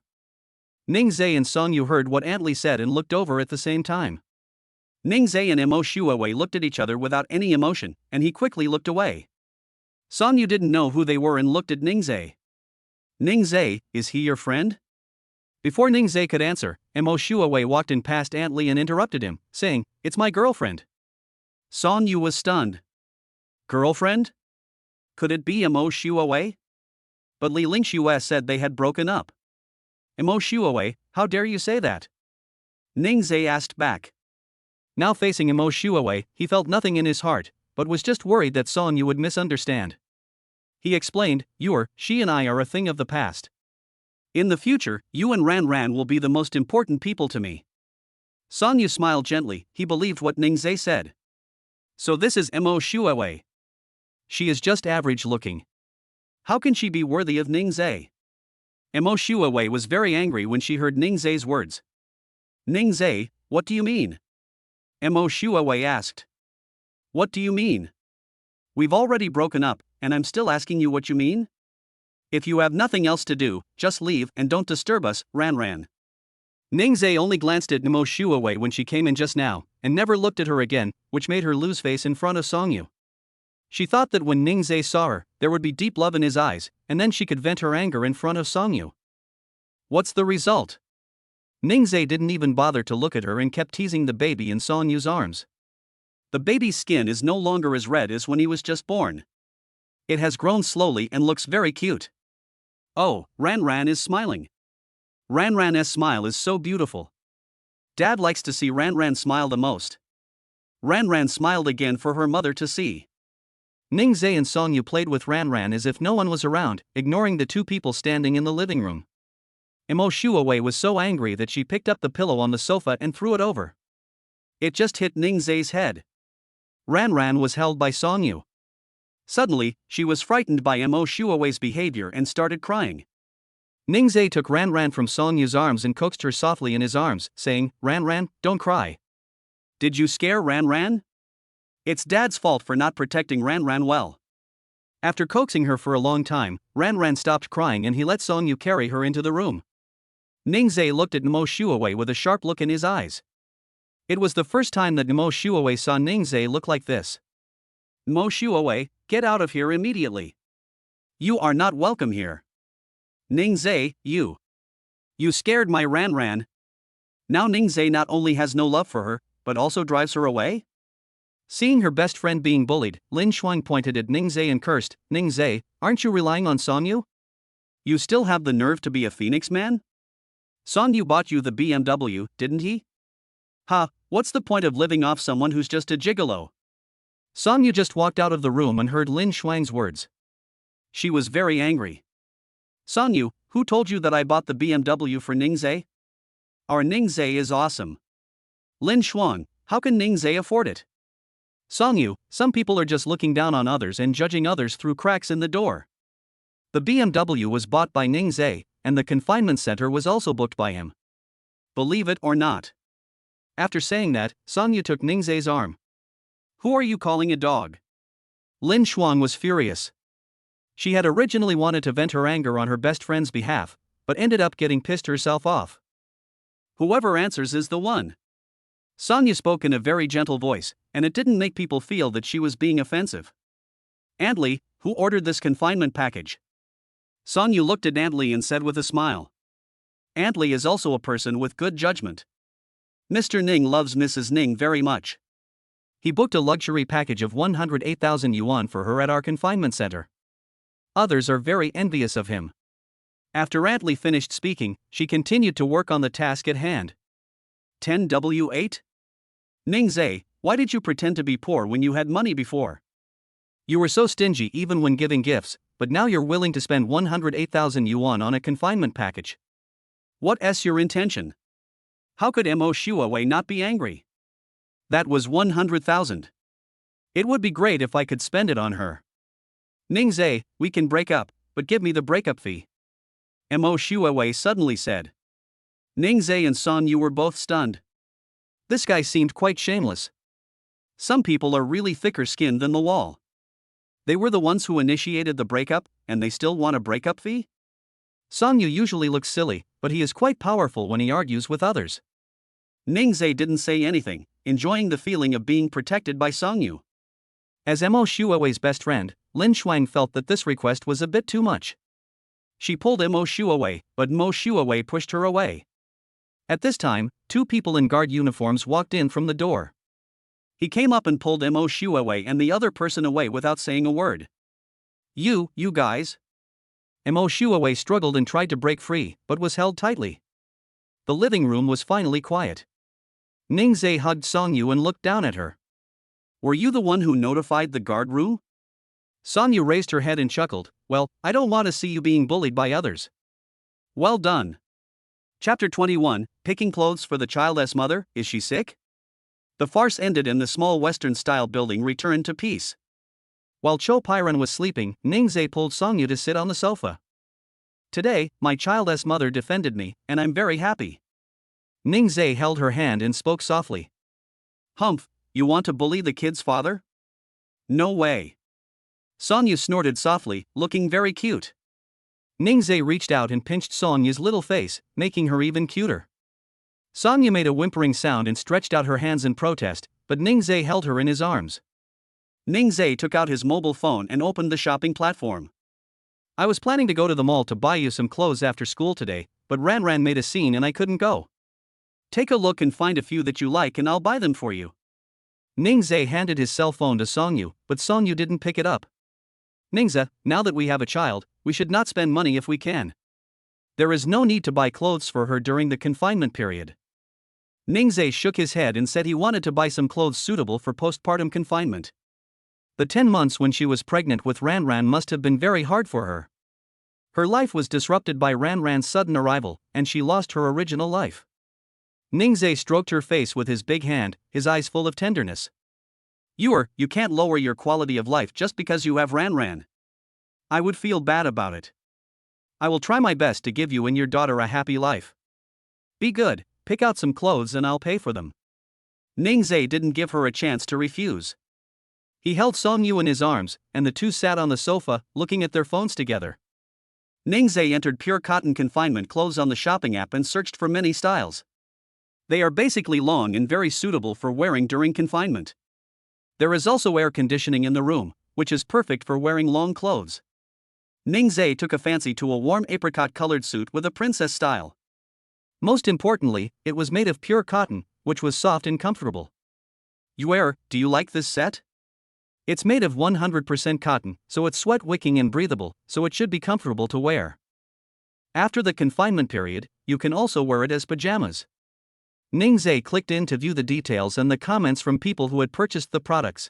Ningzai and Songyu heard what Aunt Lee said and looked over at the same time. Ningzai and Mo Shuawei looked at each other without any emotion, and he quickly looked away. Songyu didn't know who they were and looked at Ningzai. Ningzai, is he your friend? Before Ningzai could answer, Mo Shuawei walked in past Aunt Lee and interrupted him, saying, It's my girlfriend. Songyu was stunned. Girlfriend? Could it be Mo Shuawei? But Li Lingxue said they had broken up. Mo Shuawei, how dare you say that? Ningzai asked back. Now facing Mo Shuawei, he felt nothing in his heart, but was just worried that Songyu would misunderstand. He explained, she and I are a thing of the past. In the future, you and Ran Ran will be the most important people to me. Songyu smiled gently, he believed what Ningzai said. So this is Mo Shuawei. She is just average looking. How can she be worthy of Ningzai? Mo Shuawei was very angry when she heard Ningzai's words. Ningzai, what do you mean? Mo Shuawei asked. What do you mean? We've already broken up, and I'm still asking you what you mean? If you have nothing else to do, just leave and don't disturb us, Ran Ran. Ningzai only glanced at Mo Shuawei when she came in just now, and never looked at her again, which made her lose face in front of Songyu. She thought that when Ningzai saw her, there would be deep love in his eyes, and then she could vent her anger in front of Songyu. What's the result? Ningzai didn't even bother to look at her and kept teasing the baby in Songyu's arms. The baby's skin is no longer as red as when he was just born. It has grown slowly and looks very cute. Oh, Ran Ran is smiling. Ran Ran's smile is so beautiful. Dad likes to see Ran Ran smile the most. Ran Ran smiled again for her mother to see. Ningzai and Songyu played with Ran Ran as if no one was around, ignoring the two people standing in the living room. Mo Shuawei was so angry that she picked up the pillow on the sofa and threw it over. It just hit Ningzai's head. Ran Ran was held by Songyu. Suddenly, she was frightened by Mo Shuawei's behavior and started crying. Ningzai took Ran Ran from Songyu's arms and coaxed her softly in his arms, saying, Ran Ran, don't cry. Did you scare Ran Ran? It's Dad's fault for not protecting Ran Ran well. After coaxing her for a long time, Ran Ran stopped crying and he let Songyu carry her into the room. Ningzai looked at Mo Shuawei with a sharp look in his eyes. It was the first time that Mo Shuawei saw Ningzai look like this. Mo Shuawei, get out of here immediately. You are not welcome here. Ningzai, you scared my Ran. Now Ningzai not only has no love for her, but also drives her away? Seeing her best friend being bullied, Lin Shuang pointed at Ningzai and cursed, Ningzai, aren't you relying on Songyu? You still have the nerve to be a Phoenix man? Songyu bought you the BMW, didn't he? Ha, what's the point of living off someone who's just a gigolo? Songyu just walked out of the room and heard Lin Shuang's words. She was very angry. Songyu, who told you that I bought the BMW for Ningzai? Our Ningzai is awesome. Lin Shuang, how can Ningzai afford it? Songyu, some people are just looking down on others and judging others through cracks in the door. The BMW was bought by Ningzai, and the confinement center was also booked by him. Believe it or not. After saying that, Songyu took Ningzai's arm. Who are you calling a dog? Lin Shuang was furious. She had originally wanted to vent her anger on her best friend's behalf, but ended up getting pissed herself off. Whoever answers is the one. Songyu spoke in a very gentle voice, and it didn't make people feel that she was being offensive. Andli, who ordered this confinement package? Songyu looked at Andli and said with a smile. Andli is also a person with good judgment. Mr. Ning loves Mrs. Ning very much. He booked a luxury package of 108,000 yuan for her at our confinement center. Others are very envious of him. After Andli finished speaking, she continued to work on the task at hand. 10W8? Ningzai, why did you pretend to be poor when you had money before? You were so stingy even when giving gifts, but now you're willing to spend 108,000 yuan on a confinement package. What's your intention? How could Mo Shuawei not be angry? That was 100,000. It would be great if I could spend it on her. Ningzai, we can break up, but give me the breakup fee. Mo Shuawei suddenly said. Ningzai and Songyu were both stunned. This guy seemed quite shameless. Some people are really thicker skinned than the wall. They were the ones who initiated the breakup, and they still want a breakup fee? Songyu usually looks silly, but he is quite powerful when he argues with others. Ningzai didn't say anything, enjoying the feeling of being protected by Songyu. As Mo Shuawei's best friend, Lin Shuang felt that this request was a bit too much. She pulled Mo Shuawei, but Mo Shuawei pushed her away. At this time, two people in guard uniforms walked in from the door. He came up and pulled Mo Shuawei and the other person away without saying a word. You guys? Mo Shuawei struggled and tried to break free, but was held tightly. The living room was finally quiet. Ningzai hugged Songyu and looked down at her. Were you the one who notified the guard room? Songyu raised her head and chuckled, well, I don't want to see you being bullied by others. Well done. Chapter 21, Picking Clothes for the Child's Mother, Is She Sick? The farce ended and the small Western-style building returned to peace. While Cho Piran was sleeping, Ningzai pulled Songyu to sit on the sofa. Today, my child's mother defended me, and I'm very happy. Ningzai held her hand and spoke softly. Humph, you want to bully the kid's father? No way. Songyu snorted softly, looking very cute. Ningzai reached out and pinched Songyu's little face, making her even cuter. Songyu made a whimpering sound and stretched out her hands in protest, but Ningzai held her in his arms. Ningzai took out his mobile phone and opened the shopping platform. I was planning to go to the mall to buy you some clothes after school today, but Ran made a scene and I couldn't go. Take a look and find a few that you like and I'll buy them for you. Ningzai handed his cell phone to Songyu, but Songyu didn't pick it up. Ningzai, now that we have a child, we should not spend money if we can. There is no need to buy clothes for her during the confinement period. Ningzai shook his head and said he wanted to buy some clothes suitable for postpartum confinement. The 10 months when she was pregnant with Ran must have been very hard for her. Her life was disrupted by Ran's sudden arrival, and she lost her original life. Ningzai stroked her face with his big hand, his eyes full of tenderness. You can't lower your quality of life just because you have Ran. I would feel bad about it. I will try my best to give you and your daughter a happy life. Be good, pick out some clothes and I'll pay for them. Ningzai didn't give her a chance to refuse. He held Songyu in his arms, and the two sat on the sofa, looking at their phones together. Ningzai entered pure cotton confinement clothes on the shopping app and searched for many styles. They are basically long and very suitable for wearing during confinement. There is also air conditioning in the room, which is perfect for wearing long clothes. Ningzhe took a fancy to a warm apricot-colored suit with a princess style. Most importantly, it was made of pure cotton, which was soft and comfortable. Yuer, do you like this set? It's made of 100% cotton, so it's sweat-wicking and breathable, so it should be comfortable to wear. After the confinement period, you can also wear it as pajamas. Ningzhe clicked in to view the details and the comments from people who had purchased the products.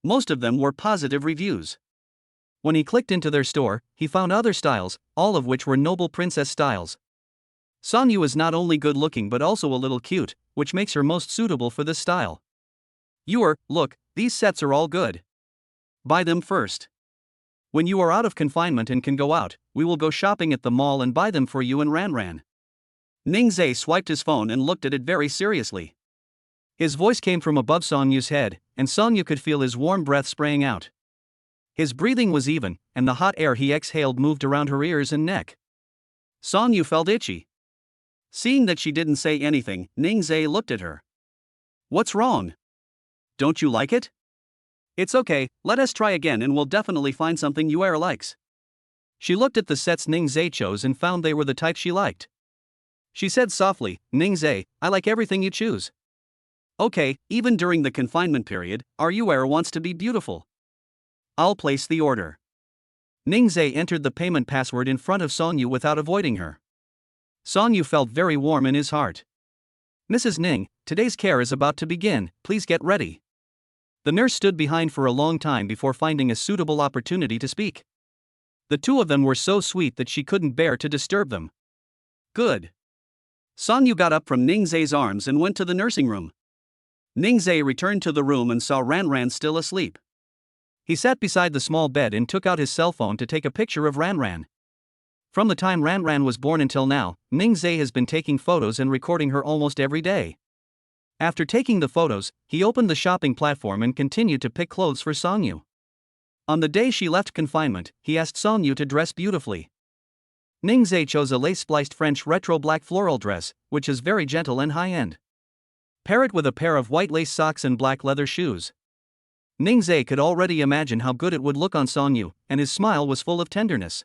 Most of them were positive reviews. When he clicked into their store, he found other styles, all of which were noble princess styles. Sonyu is not only good looking but also a little cute, which makes her most suitable for this style. Yuer, look, these sets are all good. Buy them first. When you are out of confinement and can go out, we will go shopping at the mall and buy them for you and Ranran. Ningzhe swiped his phone and looked at it very seriously. His voice came from above Sonyu's head, and Sonyu could feel his warm breath spraying out. His breathing was even, and the hot air he exhaled moved around her ears and neck. Sonyu felt itchy. Seeing that she didn't say anything, Ningzhe looked at her. What's wrong? Don't you like it? It's okay, let us try again and we'll definitely find something Yuer likes. She looked at the sets Ningzhe chose and found they were the type she liked. She said softly, Ningzhe, I like everything you choose. Okay, even during the confinement period, our Yuer wants to be beautiful. I'll place the order. Ningzhe entered the payment password in front of Sonyu without avoiding her. Sonyu felt very warm in his heart. Mrs. Ning, today's care is about to begin, please get ready. The nurse stood behind for a long time before finding a suitable opportunity to speak. The two of them were so sweet that she couldn't bear to disturb them. Good. Sonyu got up from Ningzhe's arms and went to the nursing room. Ningzhe returned to the room and saw Ranran still asleep. He sat beside the small bed and took out his cell phone to take a picture of Ranran. From the time Ranran was born until now, Ningzhe has been taking photos and recording her almost every day. After taking the photos, he opened the shopping platform and continued to pick clothes for Sonyu. On the day she left confinement, he asked Sonyu to dress beautifully. Ningzhe chose a lace-spliced French retro black floral dress, which is very gentle and high-end. Pair it with a pair of white lace socks and black leather shoes. Ningzhe could already imagine how good it would look on Sonyu, and his smile was full of tenderness.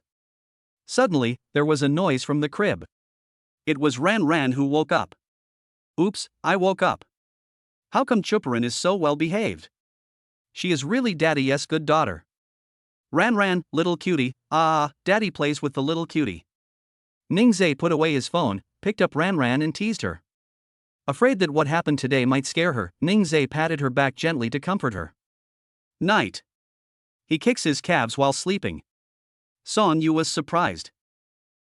Suddenly, there was a noise from the crib. It was Ranran who woke up. Oops, I woke up. How come Chuparin is so well behaved? She is really Daddy's good daughter. Ranran, little cutie, Daddy plays with the little cutie. Ningzhe put away his phone, picked up Ranran and teased her. Afraid that what happened today might scare her, Ningzhe patted her back gently to comfort her. Night. He kicks his calves while sleeping. Sonyu was surprised.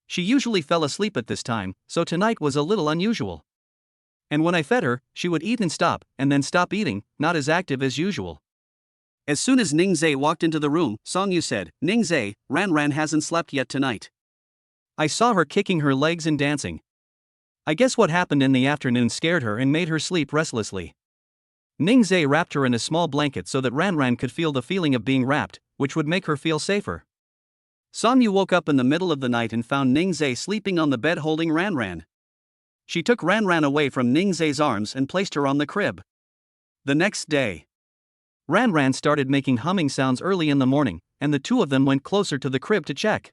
She usually fell asleep at this time, so tonight was a little unusual. And when I fed her, she would eat and then stop eating, not as active as usual. As soon as Ningzhe walked into the room, Sonyu said, Ningzhe, Ranran hasn't slept yet tonight. I saw her kicking her legs and dancing. I guess what happened in the afternoon scared her and made her sleep restlessly. Ningzhe wrapped her in a small blanket so that Ranran could feel the feeling of being wrapped, which would make her feel safer. Sonyu woke up in the middle of the night and found Ningzhe sleeping on the bed holding Ranran. She took Ranran away from Ningzhe's arms and placed her on the crib. The next day, Ranran started making humming sounds early in the morning, and the two of them went closer to the crib to check.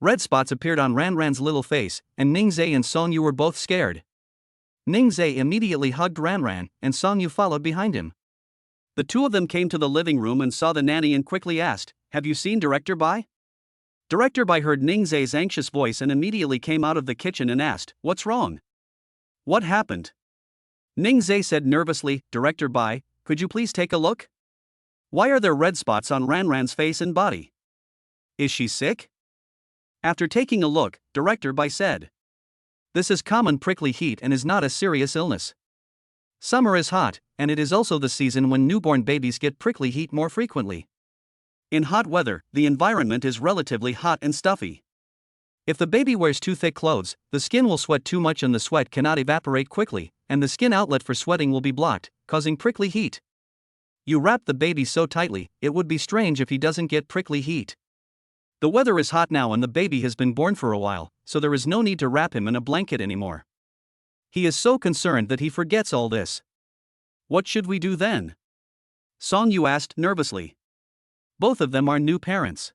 Red spots appeared on Ranran's little face, and Ningzhe and Sonyu were both scared. Ningzhe immediately hugged Ranran, and Sonyu followed behind him. The two of them came to the living room and saw the nanny and quickly asked, Have you seen Director Bai? Director Bai heard Ningzhe's anxious voice and immediately came out of the kitchen and asked, What's wrong? What happened? Ningzhe said nervously, Director Bai, could you please take a look? Why are there red spots on Ranran's face and body? Is she sick? After taking a look, Director Bai said, This is common prickly heat and is not a serious illness. Summer is hot, and it is also the season when newborn babies get prickly heat more frequently. In hot weather, the environment is relatively hot and stuffy. If the baby wears too thick clothes, the skin will sweat too much and the sweat cannot evaporate quickly, and the skin outlet for sweating will be blocked, causing prickly heat. You wrap the baby so tightly, it would be strange if he doesn't get prickly heat. The weather is hot now and the baby has been born for a while, so there is no need to wrap him in a blanket anymore. He is so concerned that he forgets all this. What should we do then? Song Yu asked nervously. Both of them are new parents.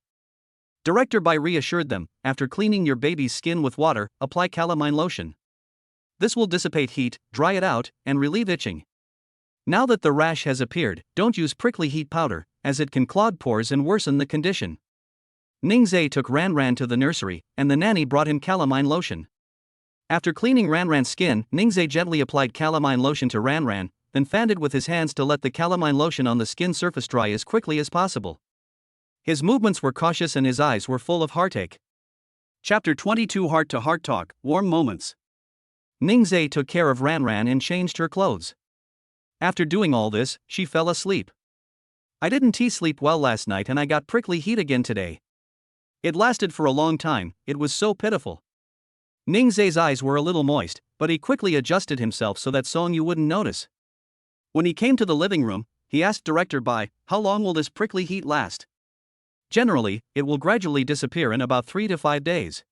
Director Bai reassured them, after cleaning your baby's skin with water, apply calamine lotion. This will dissipate heat, dry it out, and relieve itching. Now that the rash has appeared, don't use prickly heat powder, as it can clog pores and worsen the condition. Ningzhe took Ranran to the nursery, and the nanny brought him calamine lotion. After cleaning Ranran's skin, Ningzhe gently applied calamine lotion to Ranran, then fanned it with his hands to let the calamine lotion on the skin surface dry as quickly as possible. His movements were cautious and his eyes were full of heartache. Chapter 22 Heart-to-Heart Talk, Warm Moments. Ningzhe took care of Ranran and changed her clothes. After doing all this, she fell asleep. I didn't sleep well last night and I got prickly heat again today. It lasted for a long time, it was so pitiful. Ningzhe's eyes were a little moist, but he quickly adjusted himself so that Song Yu wouldn't notice. When he came to the living room, he asked Director Bai, how long will this prickly heat last? Generally, it will gradually disappear in about 3 to 5 days.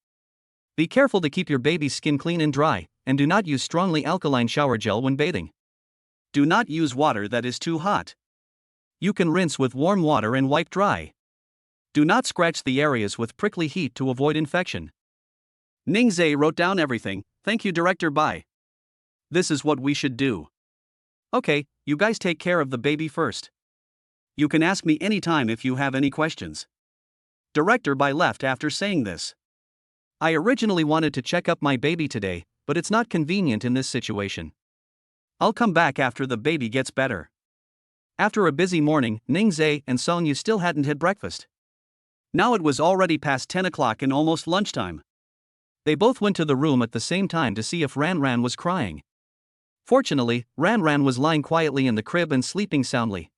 Be careful to keep your baby's skin clean and dry, and do not use strongly alkaline shower gel when bathing. Do not use water that is too hot. You can rinse with warm water and wipe dry. Do not scratch the areas with prickly heat to avoid infection. Ningzhe wrote down everything. Thank you, Director Bai. This is what we should do. Okay, you guys take care of the baby first. You can ask me anytime if you have any questions. Director Bai left after saying this. I originally wanted to check up my baby today, but it's not convenient in this situation. I'll come back after the baby gets better. After a busy morning, Ningzhe and Song Yu still hadn't had breakfast. Now it was already past 10 o'clock and almost lunchtime. They both went to the room at the same time to see if Ranran was crying. Fortunately, Ranran was lying quietly in the crib and sleeping soundly.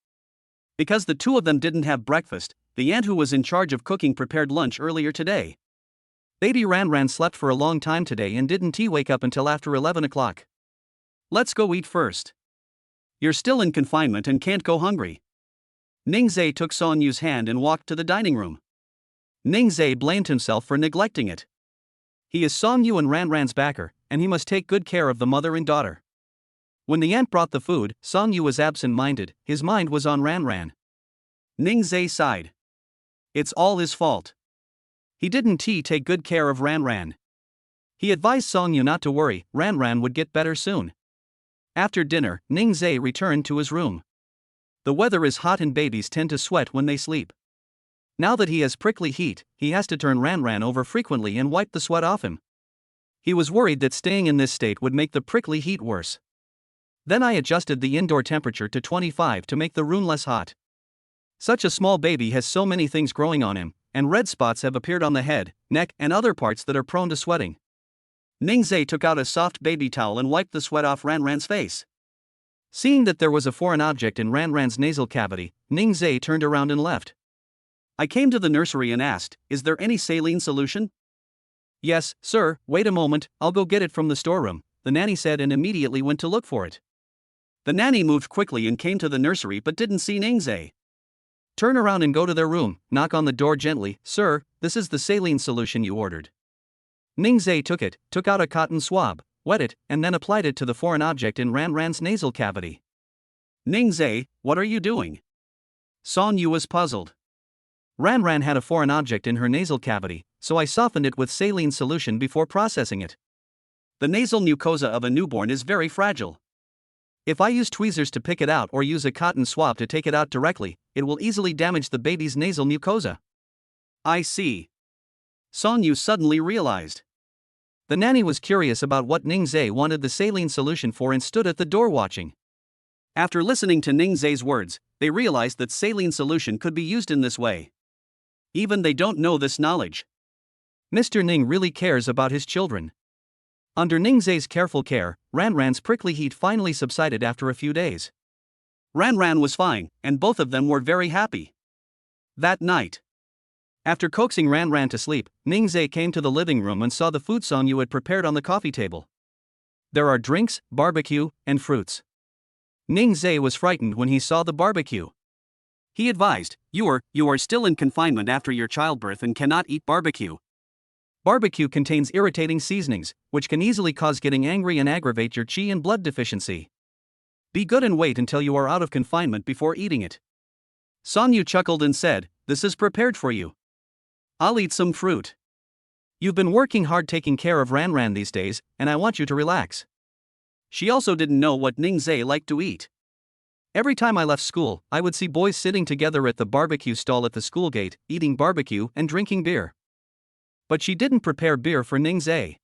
Because the two of them didn't have breakfast, the aunt who was in charge of cooking prepared lunch earlier today. Baby Ranran slept for a long time today and didn't wake up until after 11 o'clock. Let's go eat first. You're still in confinement and can't go hungry. Ningzhe took Song Yu's hand and walked to the dining room. Ningzhe blamed himself for neglecting it. He is Song Yu and Ranran's backer, and he must take good care of the mother and daughter. When the aunt brought the food, Song Yu was absent-minded, his mind was on Ranran. Ningzhe sighed. It's all his fault. He didn't take good care of Ranran. He advised Song Yu not to worry, Ranran would get better soon. After dinner, Ningzhe returned to his room. The weather is hot and babies tend to sweat when they sleep. Now that he has prickly heat, he has to turn Ranran over frequently and wipe the sweat off him. He was worried that staying in this state would make the prickly heat worse. Then I adjusted the indoor temperature to 25 to make the room less hot. Such a small baby has so many things growing on him, and red spots have appeared on the head, neck, and other parts that are prone to sweating. Ningzhe took out a soft baby towel and wiped the sweat off Ranran's face. Seeing that there was a foreign object in Ranran's nasal cavity, Ningzhe turned around and left. I came to the nursery and asked, is there any saline solution? Yes, sir, wait a moment, I'll go get it from the storeroom, the nanny said and immediately went to look for it. The nanny moved quickly and came to the nursery but didn't see Ningzhe. Turn around and go to their room, knock on the door gently, sir, this is the saline solution you ordered. Ningzhe took it, took out a cotton swab, wet it, and then applied it to the foreign object in Ranran's nasal cavity. Ningzhe, what are you doing? Song Yu was puzzled. Ranran had a foreign object in her nasal cavity, so I softened it with saline solution before processing it. The nasal mucosa of a newborn is very fragile. If I use tweezers to pick it out or use a cotton swab to take it out directly, it will easily damage the baby's nasal mucosa. I see. Song Yu suddenly realized. The nanny was curious about what Ningzhe wanted the saline solution for and stood at the door watching. After listening to Ningzhe's words, they realized that saline solution could be used in this way. Even they don't know this knowledge. Mr. Ning really cares about his children. Under Ningzhe's careful care, Ranran's prickly heat finally subsided after a few days. Ranran was fine, and both of them were very happy. That night, after coaxing Ranran to sleep, Ningzhe came to the living room and saw the food Song Yu had prepared on the coffee table. There are drinks, barbecue, and fruits. Ningzhe was frightened when he saw the barbecue. He advised, you are still in confinement after your childbirth and cannot eat barbecue. Barbecue contains irritating seasonings, which can easily cause getting angry and aggravate your qi and blood deficiency. Be good and wait until you are out of confinement before eating it. Song Yu chuckled and said, "This is prepared for you. I'll eat some fruit. You've been working hard taking care of Ran these days, and I want you to relax." She also didn't know what Ningzhe liked to eat. Every time I left school, I would see boys sitting together at the barbecue stall at the school gate, eating barbecue and drinking beer. But she didn't prepare beer for Ningzhe.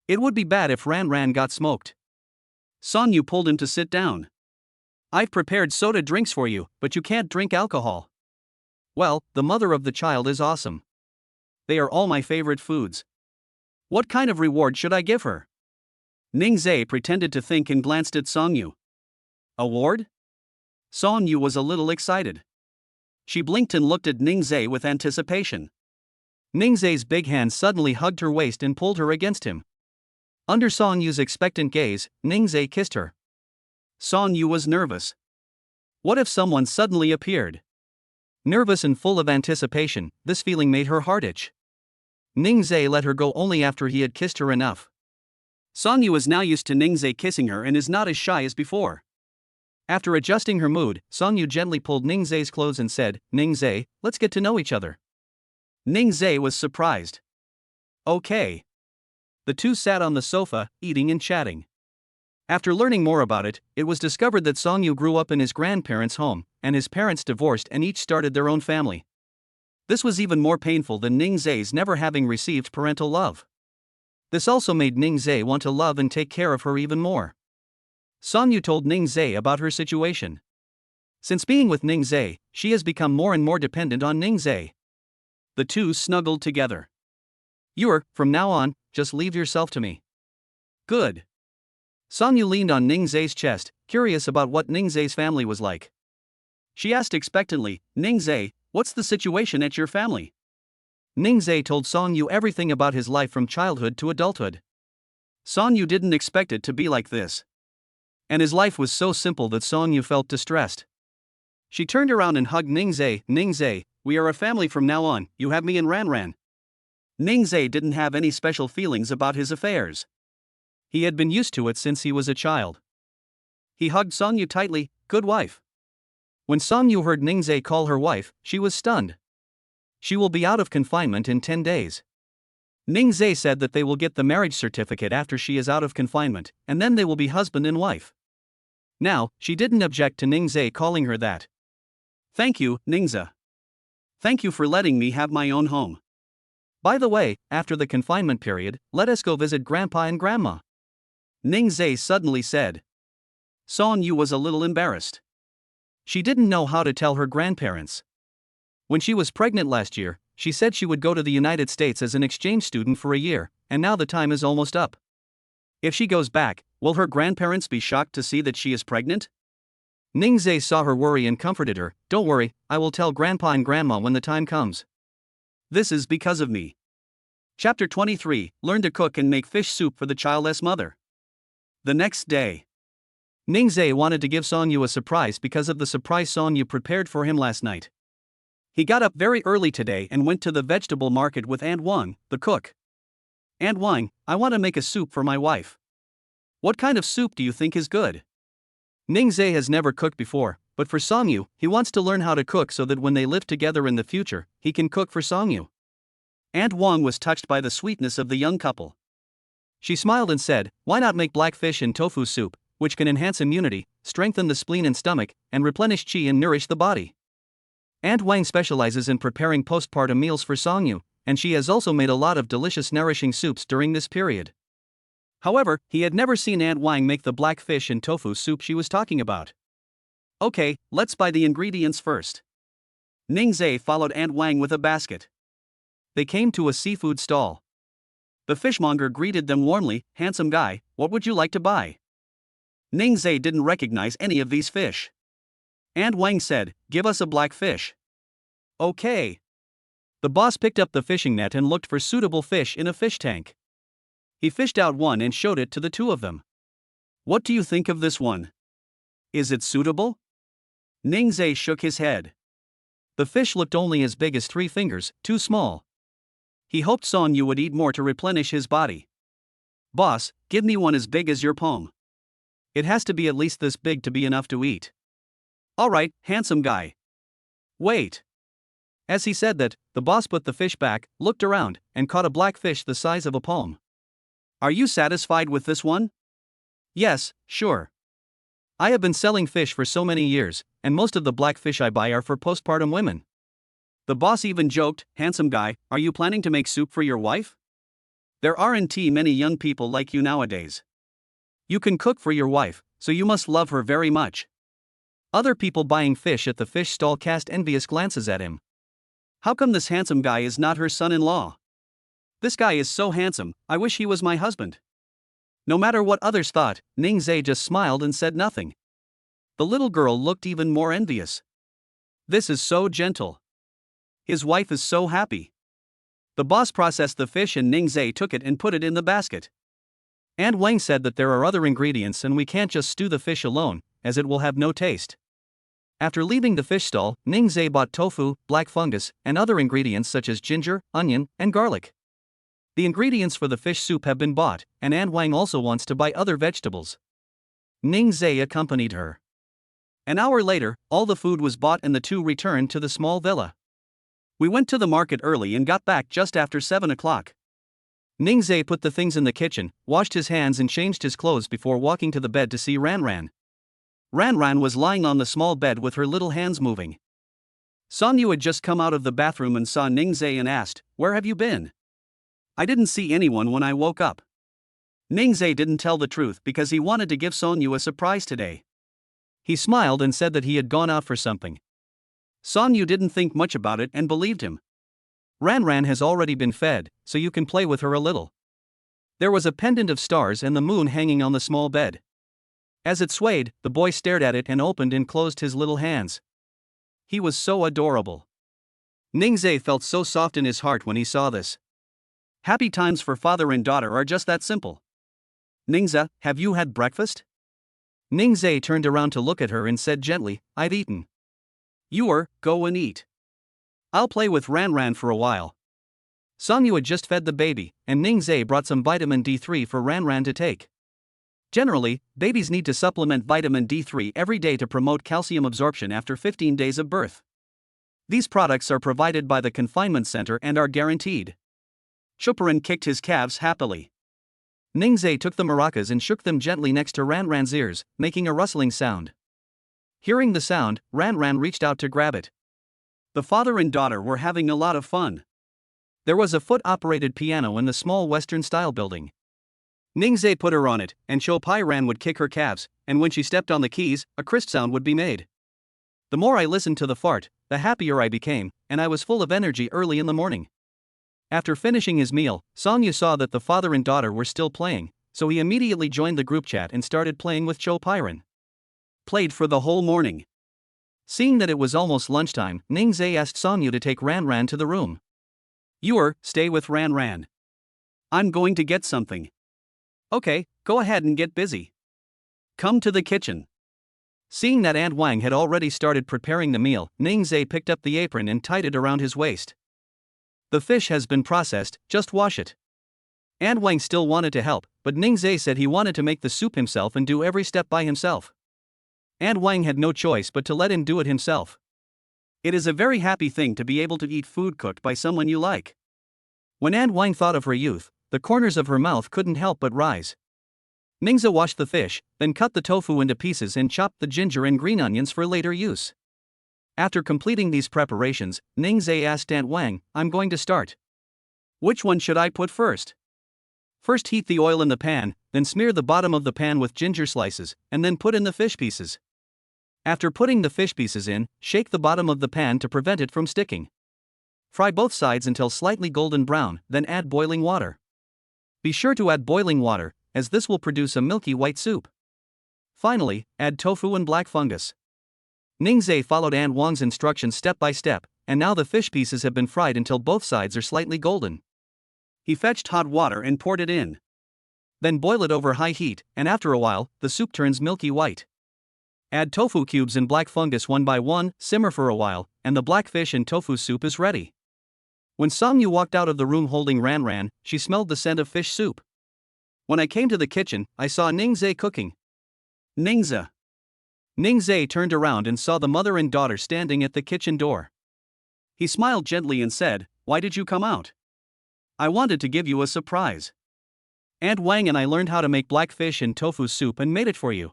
It would be bad if Ran got smoked. Song Yu pulled him to sit down. "I've prepared soda drinks for you, but you can't drink alcohol." "Well, the mother of the child is awesome. They are all my favorite foods. What kind of reward should I give her?" Ningzhe pretended to think and glanced at Song Yu. "Award?" Song Yu was a little excited. She blinked and looked at Ningzhe with anticipation. Ningzhe's big hand suddenly hugged her waist and pulled her against him. Under Song Yu's expectant gaze, Ningzhe kissed her. Song Yu was nervous. What if someone suddenly appeared? Nervous and full of anticipation, this feeling made her heart itch. Ningzhe let her go only after he had kissed her enough. Song Yu is now used to Ningzhe kissing her and is not as shy as before. After adjusting her mood, Song Yu gently pulled Ningzhe's clothes and said, "Ningzhe, let's get to know each other." Ningzhe was surprised. "Okay." The two sat on the sofa, eating and chatting. After learning more about it, it was discovered that Song Yu grew up in his grandparents' home, and his parents divorced and each started their own family. This was even more painful than Ningzhe's never having received parental love. This also made Ningzhe want to love and take care of her even more. Song Yu told Ningzhe about her situation. Since being with Ningzhe, she has become more and more dependent on Ningzhe. The two snuggled together. From now on, just leave yourself to me." "Good." Song Yu leaned on Ningzhe's chest, curious about what Ningzhe's family was like. She asked expectantly, "Ningzhe, what's the situation at your family?" Ningzhe told Song Yu everything about his life from childhood to adulthood. Song Yu didn't expect it to be like this. And his life was so simple that Song Yu felt distressed. She turned around and hugged Ningzhe. "Ningzhe, we are a family from now on, you have me and Ran." Ningzhe didn't have any special feelings about his affairs. He had been used to it since he was a child. He hugged Song Yu tightly. "Good wife." When Song Yu heard Ningzhe call her wife, she was stunned. She will be out of confinement in 10 days. Ningzhe said that they will get the marriage certificate after she is out of confinement, and then they will be husband and wife. Now, she didn't object to Ningzhe calling her that. "Thank you, Ningzhe. Thank you for letting me have my own home. By the way, after the confinement period, let us go visit Grandpa and Grandma," Ningzhe suddenly said. Song Yu was a little embarrassed. She didn't know how to tell her grandparents. When she was pregnant last year, she said she would go to the United States as an exchange student for a year, and now the time is almost up. If she goes back, will her grandparents be shocked to see that she is pregnant? Ningzhe saw her worry and comforted her. "Don't worry, I will tell Grandpa and Grandma when the time comes. This is because of me." Chapter 23, Learn to cook and make fish soup for the childless mother. The next day, Ningzhe wanted to give Song Yu a surprise because of the surprise Song Yu prepared for him last night. He got up very early today and went to the vegetable market with Aunt Wang, the cook. "Aunt Wang, I want to make a soup for my wife. What kind of soup do you think is good?" Ningzhe has never cooked before, but for Song Yu, he wants to learn how to cook so that when they live together in the future, he can cook for Song Yu. Aunt Wang was touched by the sweetness of the young couple. She smiled and said, "Why not make black fish and tofu soup, which can enhance immunity, strengthen the spleen and stomach, and replenish qi and nourish the body?" Aunt Wang specializes in preparing postpartum meals for Song Yu, and she has also made a lot of delicious nourishing soups during this period. However, he had never seen Aunt Wang make the black fish and tofu soup she was talking about. "Okay, let's buy the ingredients first." Ningzhe followed Aunt Wang with a basket. They came to a seafood stall. The fishmonger greeted them warmly. "Handsome guy, what would you like to buy?" Ningzhe didn't recognize any of these fish. Aunt Wang said, "Give us a black fish." "Okay." The boss picked up the fishing net and looked for suitable fish in a fish tank. He fished out one and showed it to the two of them. "What do you think of this one? Is it suitable?" Ningzhe shook his head. The fish looked only as big as 3 fingers, too small. He hoped Son Yu would eat more to replenish his body. Boss, give me one as big as your palm. It has to be at least this big to be enough to eat. Alright, handsome guy. Wait. As he said that, the boss put the fish back, looked around, and caught a black fish the size of a palm. Are you satisfied with this one? Yes, sure. I have been selling fish for so many years, and most of the black fish I buy are for postpartum women. The boss even joked, handsome guy, are you planning to make soup for your wife? There aren't many young people like you nowadays. You can cook for your wife, so you must love her very much. Other people buying fish at the fish stall cast envious glances at him. How come this handsome guy is not her son-in-law? This guy is so handsome, I wish he was my husband. No matter what others thought, Ningzhe just smiled and said nothing. The little girl looked even more envious. This is so gentle. His wife is so happy. The boss processed the fish and Ningzhe took it and put it in the basket. And Wang said that there are other ingredients and we can't just stew the fish alone, as it will have no taste. After leaving the fish stall, Ningzhe bought tofu, black fungus, and other ingredients such as ginger, onion, and garlic. The ingredients for the fish soup have been bought, and Wang also wants to buy other vegetables. Ningzhe accompanied her. An hour later, all the food was bought and the two returned to the small villa. We went to the market early and got back just after 7 o'clock. Ningzhe put the things in the kitchen, washed his hands and changed his clothes before walking to the bed to see Ranran. Ranran was lying on the small bed with her little hands moving. Son Yu had just come out of the bathroom and saw Ningzhe and asked, "Where have you been?" "I didn't see anyone when I woke up." Ningzhe didn't tell the truth because he wanted to give Son Yu a surprise today. He smiled and said that he had gone out for something. Son Yu didn't think much about it and believed him. Ranran has already been fed, so you can play with her a little. There was a pendant of stars and the moon hanging on the small bed. As it swayed, the boy stared at it and opened and closed his little hands. He was so adorable. Ningzhe felt so soft in his heart when he saw this. Happy times for father and daughter are just that simple. Ningzhe, have you had breakfast? Ningzhe turned around to look at her and said gently, "I've eaten." Go and eat. I'll play with Ranran for a while. Son Yu had just fed the baby, and Ningzhe brought some vitamin D3 for Ranran to take. Generally, babies need to supplement vitamin D3 every day to promote calcium absorption after 15 days of birth. These products are provided by the confinement center and are guaranteed. Chuparan kicked his calves happily. Ningzhe took the maracas and shook them gently next to Ranran's ears, making a rustling sound. Hearing the sound, Ranran reached out to grab it. The father and daughter were having a lot of fun. There was a foot-operated piano in the small Western-style building. Ningzhe put her on it, and Chopairan would kick her calves, and when she stepped on the keys, a crisp sound would be made. The more I listened to the fart, the happier I became, and I was full of energy early in the morning. After finishing his meal, Son Yu saw that the father and daughter were still playing, so he immediately joined the group chat and started playing with Chopairan. Played for the whole morning. Seeing that it was almost lunchtime, Ningzhe asked Son Yu to take Ranran to the room. Stay with Ranran. I'm going to get something. Okay, go ahead and get busy. Come to the kitchen. Seeing that Aunt Wang had already started preparing the meal, Ningzhe picked up the apron and tied it around his waist. The fish has been processed, just wash it. Aunt Wang still wanted to help, but Ningzhe said he wanted to make the soup himself and do every step by himself. Aunt Wang had no choice but to let him do it himself. It is a very happy thing to be able to eat food cooked by someone you like. When Aunt Wang thought of her youth, the corners of her mouth couldn't help but rise. Ningzhe washed the fish, then cut the tofu into pieces and chopped the ginger and green onions for later use. After completing these preparations, Ningzhe asked Aunt Wang, "I'm going to start. Which one should I put first?" First heat the oil in the pan, then smear the bottom of the pan with ginger slices, and then put in the fish pieces. After putting the fish pieces in, shake the bottom of the pan to prevent it from sticking. Fry both sides until slightly golden brown, then add boiling water. Be sure to add boiling water, as this will produce a milky white soup. Finally, add tofu and black fungus. Ningzhe followed Aunt Wang's instructions step by step, and now the fish pieces have been fried until both sides are slightly golden. He fetched hot water and poured it in. Then boil it over high heat, and after a while, the soup turns milky white. Add tofu cubes and black fungus one by one, simmer for a while, and the black fish and tofu soup is ready. When Song Yu walked out of the room holding Ran Ran, she smelled the scent of fish soup. When I came to the kitchen, I saw Ningze cooking. Ningze. Ningze turned around and saw the mother and daughter standing at the kitchen door. He smiled gently and said, "Why did you come out?" "I wanted to give you a surprise. Aunt Wang and I learned how to make black fish and tofu soup and made it for you.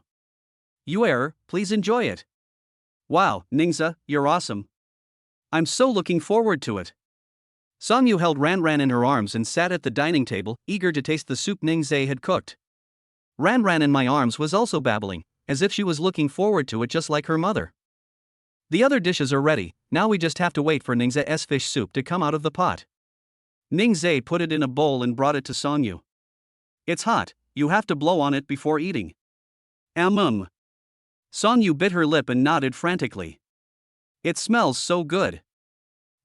Please enjoy it." "Wow, Ningze, you're awesome. I'm so looking forward to it." Song Yu held Ran Ran in her arms and sat at the dining table, eager to taste the soup Ningze had cooked. Ran Ran in my arms was also babbling, as if she was looking forward to it just like her mother. "The other dishes are ready, now we just have to wait for Ningze's fish soup to come out of the pot." Ningze put it in a bowl and brought it to Song Yu. "It's hot, you have to blow on it before eating." Song Yu bit her lip and nodded frantically. "It smells so good."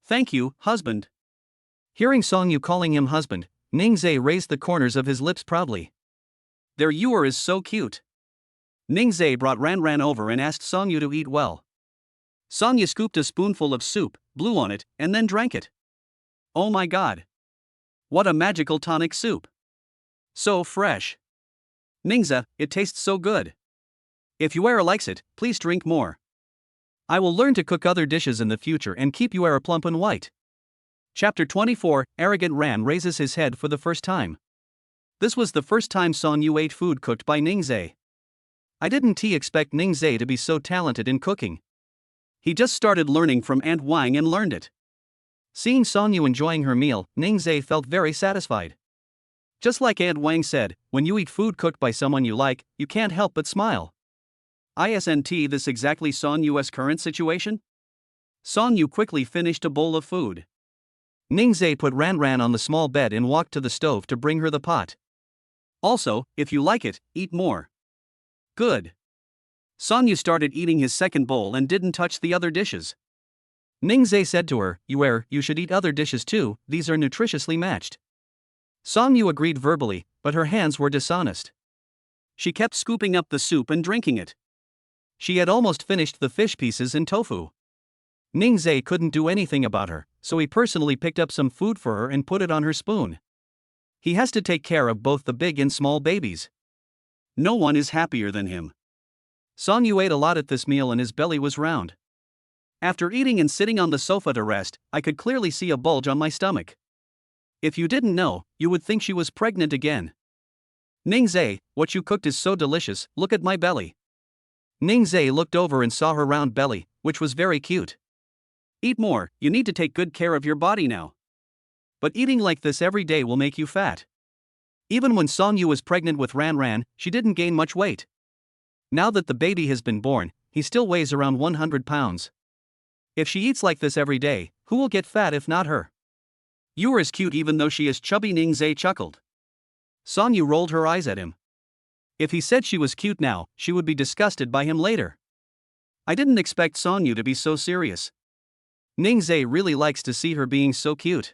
"Thank you, husband." Hearing Song Yu calling him husband, Ningze raised the corners of his lips proudly. "Their Yuer is so cute." Ningze brought Ran Ran over and asked Song Yu to eat well. Song Yu scooped a spoonful of soup, blew on it, and then drank it. "Oh my god! What a magical tonic soup! So fresh. Ningze, it tastes so good. If Yuera likes it, please drink more. I will learn to cook other dishes in the future and keep Yuera plump and white." Chapter 24, Arrogant Ran raises his head for the first time. This was the first time Song Yu ate food cooked by Ningze. I didn't expect Ningze to be so talented in cooking. He just started learning from Aunt Wang and learned it. Seeing Song Yu enjoying her meal, Ningze felt very satisfied. Just like Aunt Wang said, when you eat food cooked by someone you like, you can't help but smile. Isn't this exactly Song Yu's current situation? Song Yu quickly finished a bowl of food. Ningze put Ran Ran on the small bed and walked to the stove to bring her the pot. "Also, if you like it, eat more." "Good." Song Yu started eating his second bowl and didn't touch the other dishes. Ningze said to her, You should eat other dishes too, these are nutritiously matched." Song Yu agreed verbally, but her hands were dishonest. She kept scooping up the soup and drinking it. She had almost finished the fish pieces and tofu. Ningze couldn't do anything about her, so he personally picked up some food for her and put it on her spoon. He has to take care of both the big and small babies. No one is happier than him. Song Yu ate a lot at this meal and his belly was round. After eating and sitting on the sofa to rest, I could clearly see a bulge on my stomach. If you didn't know, you would think she was pregnant again. "Ningze, what you cooked is so delicious, look at my belly." Ningze looked over and saw her round belly, which was very cute. "Eat more, you need to take good care of your body now. But eating like this every day will make you fat." Even when Song Yu was pregnant with Ran Ran, she didn't gain much weight. Now that the baby has been born, he still weighs around 100 pounds. If she eats like this every day, who will get fat if not her? "You're as cute even though she is chubby," Ningze chuckled. Song Yu rolled her eyes at him. If he said she was cute now, she would be disgusted by him later. I didn't expect Song Yu to be so serious. Ningze really likes to see her being so cute.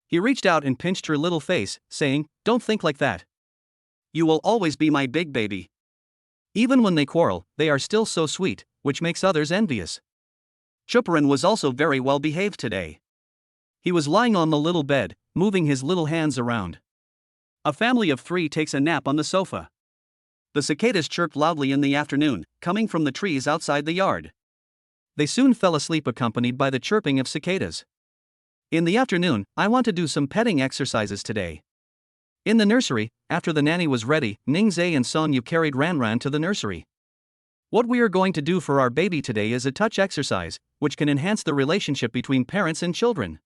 He reached out and pinched her little face, saying, "Don't think like that. You will always be my big baby." Even when they quarrel, they are still so sweet, which makes others envious. Chuparan was also very well behaved today. He was lying on the little bed, moving his little hands around. A family of 3 takes a nap on the sofa. The cicadas chirped loudly in the afternoon, coming from the trees outside the yard. They soon fell asleep accompanied by the chirping of cicadas. In the afternoon, I want to do some petting exercises today. In the nursery, after the nanny was ready, Ningze and Song Yu carried Ran Ran to the nursery. What we are going to do for our baby today is a touch exercise, which can enhance the relationship between parents and children.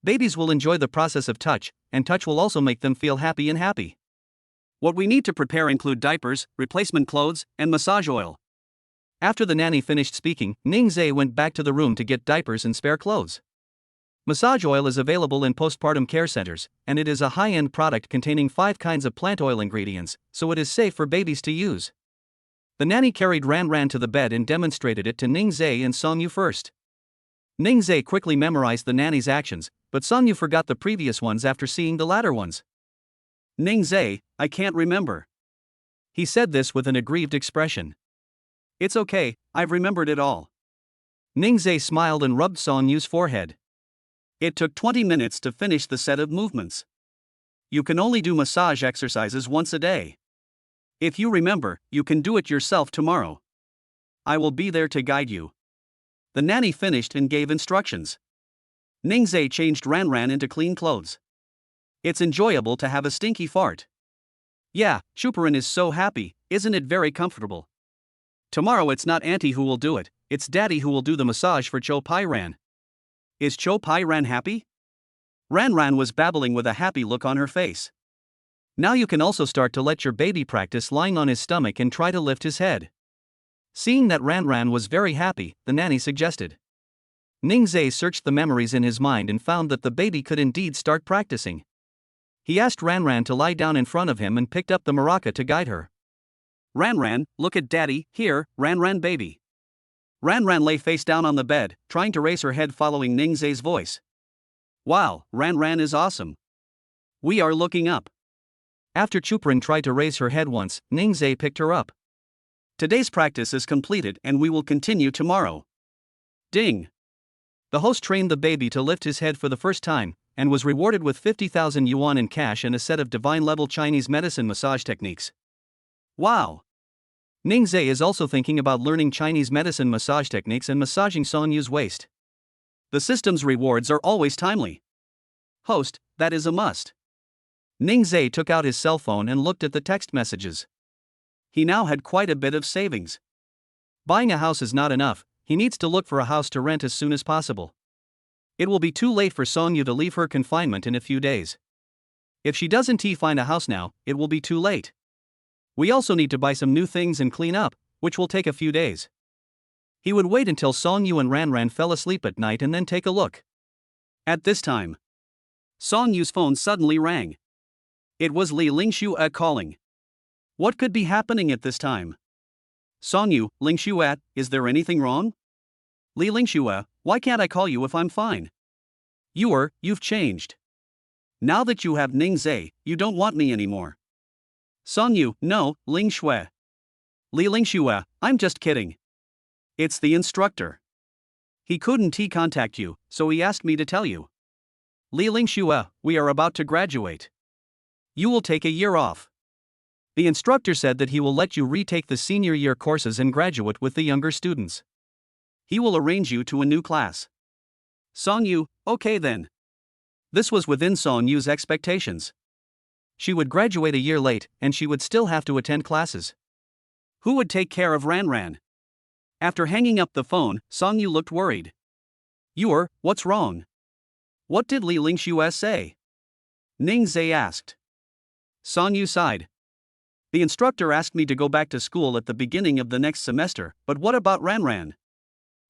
Babies will enjoy the process of touch, and touch will also make them feel happy and happy. What we need to prepare include diapers, replacement clothes, and massage oil. After the nanny finished speaking, Ningze went back to the room to get diapers and spare clothes. Massage oil is available in postpartum care centers, and it is a high-end product containing 5 kinds of plant oil ingredients, so it is safe for babies to use. The nanny carried Ran Ran to the bed and demonstrated it to Ningze and Song Yu first. Ningze quickly memorized the nanny's actions, but Song Yu forgot the previous ones after seeing the latter ones. "Ningze, I can't remember." He said this with an aggrieved expression. "It's okay, I've remembered it all." Ningze smiled and rubbed Song Yu's forehead. It took 20 minutes to finish the set of movements. You can only do massage exercises once a day. If you remember, you can do it yourself tomorrow. I will be there to guide you. The nanny finished and gave instructions. Ningzhe changed Ranran into clean clothes. It's enjoyable to have a stinky fart. Yeah, Chuparin is so happy, isn't it very comfortable? Tomorrow it's not Auntie who will do it, it's Daddy who will do the massage for Cho Pai Ran. Is Cho Pai Ran happy? Ranran was babbling with a happy look on her face. Now you can also start to let your baby practice lying on his stomach and try to lift his head. Seeing that Ranran was very happy, the nanny suggested. Ningzhe searched the memories in his mind and found that the baby could indeed start practicing. He asked Ranran to lie down in front of him and picked up the maraca to guide her. Ranran, look at Daddy, here, Ranran baby. Ranran lay face down on the bed, trying to raise her head following Ningzhe's voice. Wow, Ranran is awesome. We are looking up. After Chuparin tried to raise her head once, Ningzhe picked her up. Today's practice is completed and we will continue tomorrow. Ding! The host trained the baby to lift his head for the first time, and was rewarded with 50,000 yuan in cash and a set of divine-level Chinese medicine massage techniques. Wow! Ningzhe is also thinking about learning Chinese medicine massage techniques and massaging Sonyu's waist. The system's rewards are always timely. Host, that is a must. Ningzhe took out his cell phone and looked at the text messages. He now had quite a bit of savings. Buying a house is not enough, he needs to look for a house to rent as soon as possible. It will be too late for Sonyu to leave her confinement in a few days. If she doesn't find a house now, it will be too late. We also need to buy some new things and clean up, which will take a few days. He would wait until Sonyu and Ranran fell asleep at night and then take a look. At this time, Sonyu's phone suddenly rang. It was Li Lingxue calling. What could be happening at this time? Sonyu, Lingxue, is there anything wrong? Li Lingxue, why can't I call you if I'm fine? You've changed. Now that you have Ningzhe, you don't want me anymore. Sonyu, no, Lingxue. Li Lingxue, I'm just kidding. It's the instructor. He couldn't contact you, so he asked me to tell you. Li Lingxue, we are about to graduate. You will take a year off. The instructor said that he will let you retake the senior year courses and graduate with the younger students. He will arrange you to a new class. Sonyu, okay then. This was within Sonyu's expectations. She would graduate a year late, and she would still have to attend classes. Who would take care of Ranran? After hanging up the phone, Sonyu looked worried. What's wrong? What did Li Lingxue say? Ningzhe asked. Sonyu sighed. The instructor asked me to go back to school at the beginning of the next semester, but what about Ranran?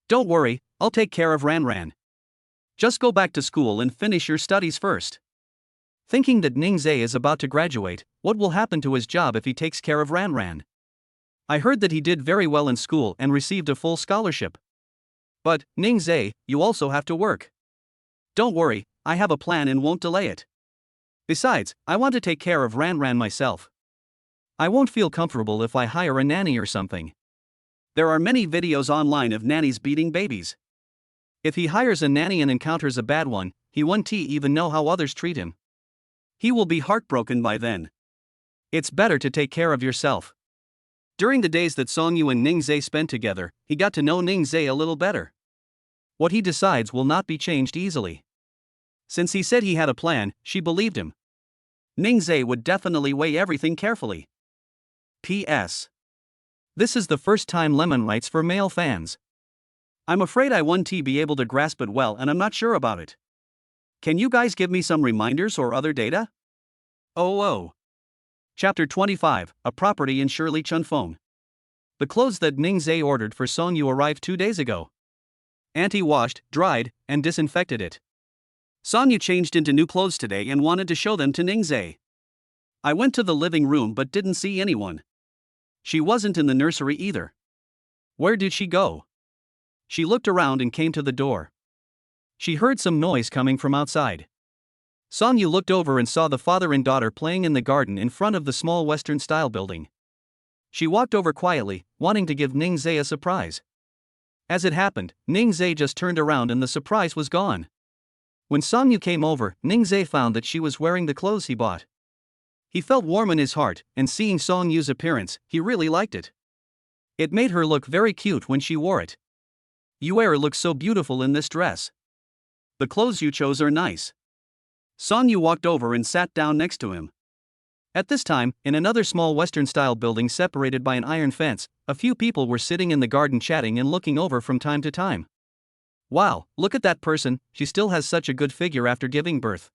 Don't worry, I'll take care of Ranran. Just go back to school and finish your studies first. Thinking that Ningzhe is about to graduate, what will happen to his job if he takes care of Ranran? I heard that he did very well in school and received a full scholarship. But, Ningzhe, you also have to work. Don't worry, I have a plan and won't delay it. Besides, I want to take care of Ranran myself. I won't feel comfortable if I hire a nanny or something. There are many videos online of nannies beating babies. If he hires a nanny and encounters a bad one, he won't even know how others treat him. He will be heartbroken by then. It's better to take care of yourself. During the days that Sonyu and Ningzhe spent together, he got to know Ningzhe a little better. What he decides will not be changed easily. Since he said he had a plan, she believed him. Ningzhe would definitely weigh everything carefully. P.S. This is the first time Lemon writes for male fans. I'm afraid I won't be able to grasp it well and I'm not sure about it. Can you guys give me some reminders or other data? Oh. Chapter 25, A Property in Shirley Chunfeng. The clothes that Ningzhe ordered for Sonyu arrived 2 days ago. Auntie washed, dried, and disinfected it. Sonyu changed into new clothes today and wanted to show them to Ningzhe. I went to the living room but didn't see anyone. She wasn't in the nursery either. Where did she go? She looked around and came to the door. She heard some noise coming from outside. Sonyu looked over and saw the father and daughter playing in the garden in front of the small Western-style building. She walked over quietly, wanting to give Ningzhe a surprise. As it happened, Ningzhe just turned around and the surprise was gone. When Song Yu came over, Ning Zhe found that she was wearing the clothes he bought. He felt warm in his heart, and seeing Song Yu's appearance, he really liked it. It made her look very cute when she wore it. "You look so beautiful in this dress. The clothes you chose are nice." Song Yu walked over and sat down next to him. At this time, in another small Western-style building separated by an iron fence, a few people were sitting in the garden chatting and looking over from time to time. "Wow, look at that person, she still has such a good figure after giving birth.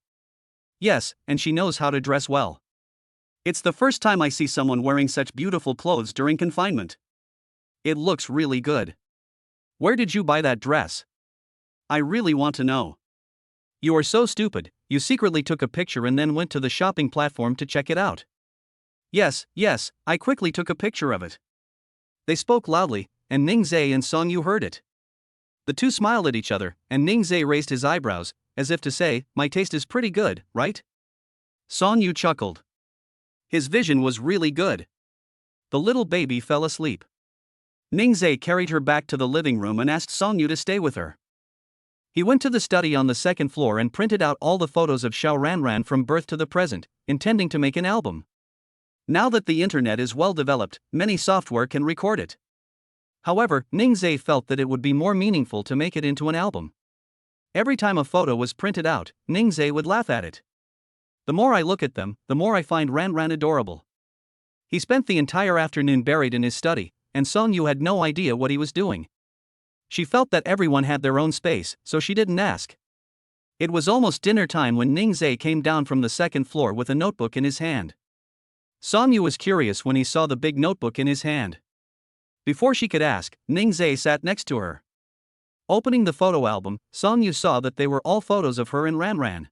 Yes, and she knows how to dress well. It's the first time I see someone wearing such beautiful clothes during confinement. It looks really good. Where did you buy that dress? I really want to know. You are so stupid, you secretly took a picture and then went to the shopping platform to check it out." Yes, I quickly took a picture of it." They spoke loudly, and Ning Zhe and Song Yu heard it. The two smiled at each other, and Ning Zhe raised his eyebrows, as if to say, "My taste is pretty good, right?" Song Yu chuckled. His vision was really good. The little baby fell asleep. Ning Zhe carried her back to the living room and asked Song Yu to stay with her. He went to the study on the second floor and printed out all the photos of Xiao Ranran from birth to the present, intending to make an album. Now that the internet is well developed, many software can record it. However, Ning Zhe felt that it would be more meaningful to make it into an album. Every time a photo was printed out, Ning Zhe would laugh at it. "The more I look at them, the more I find Ranran adorable." He spent the entire afternoon buried in his study, and Song Yu had no idea what he was doing. She felt that everyone had their own space, so she didn't ask. It was almost dinner time when Ning Zhe came down from the second floor with a notebook in his hand. Song Yu was curious when he saw the big notebook in his hand. Before she could ask, Ning Zhe sat next to her. Opening the photo album, Song Yu saw that they were all photos of her and Ranran.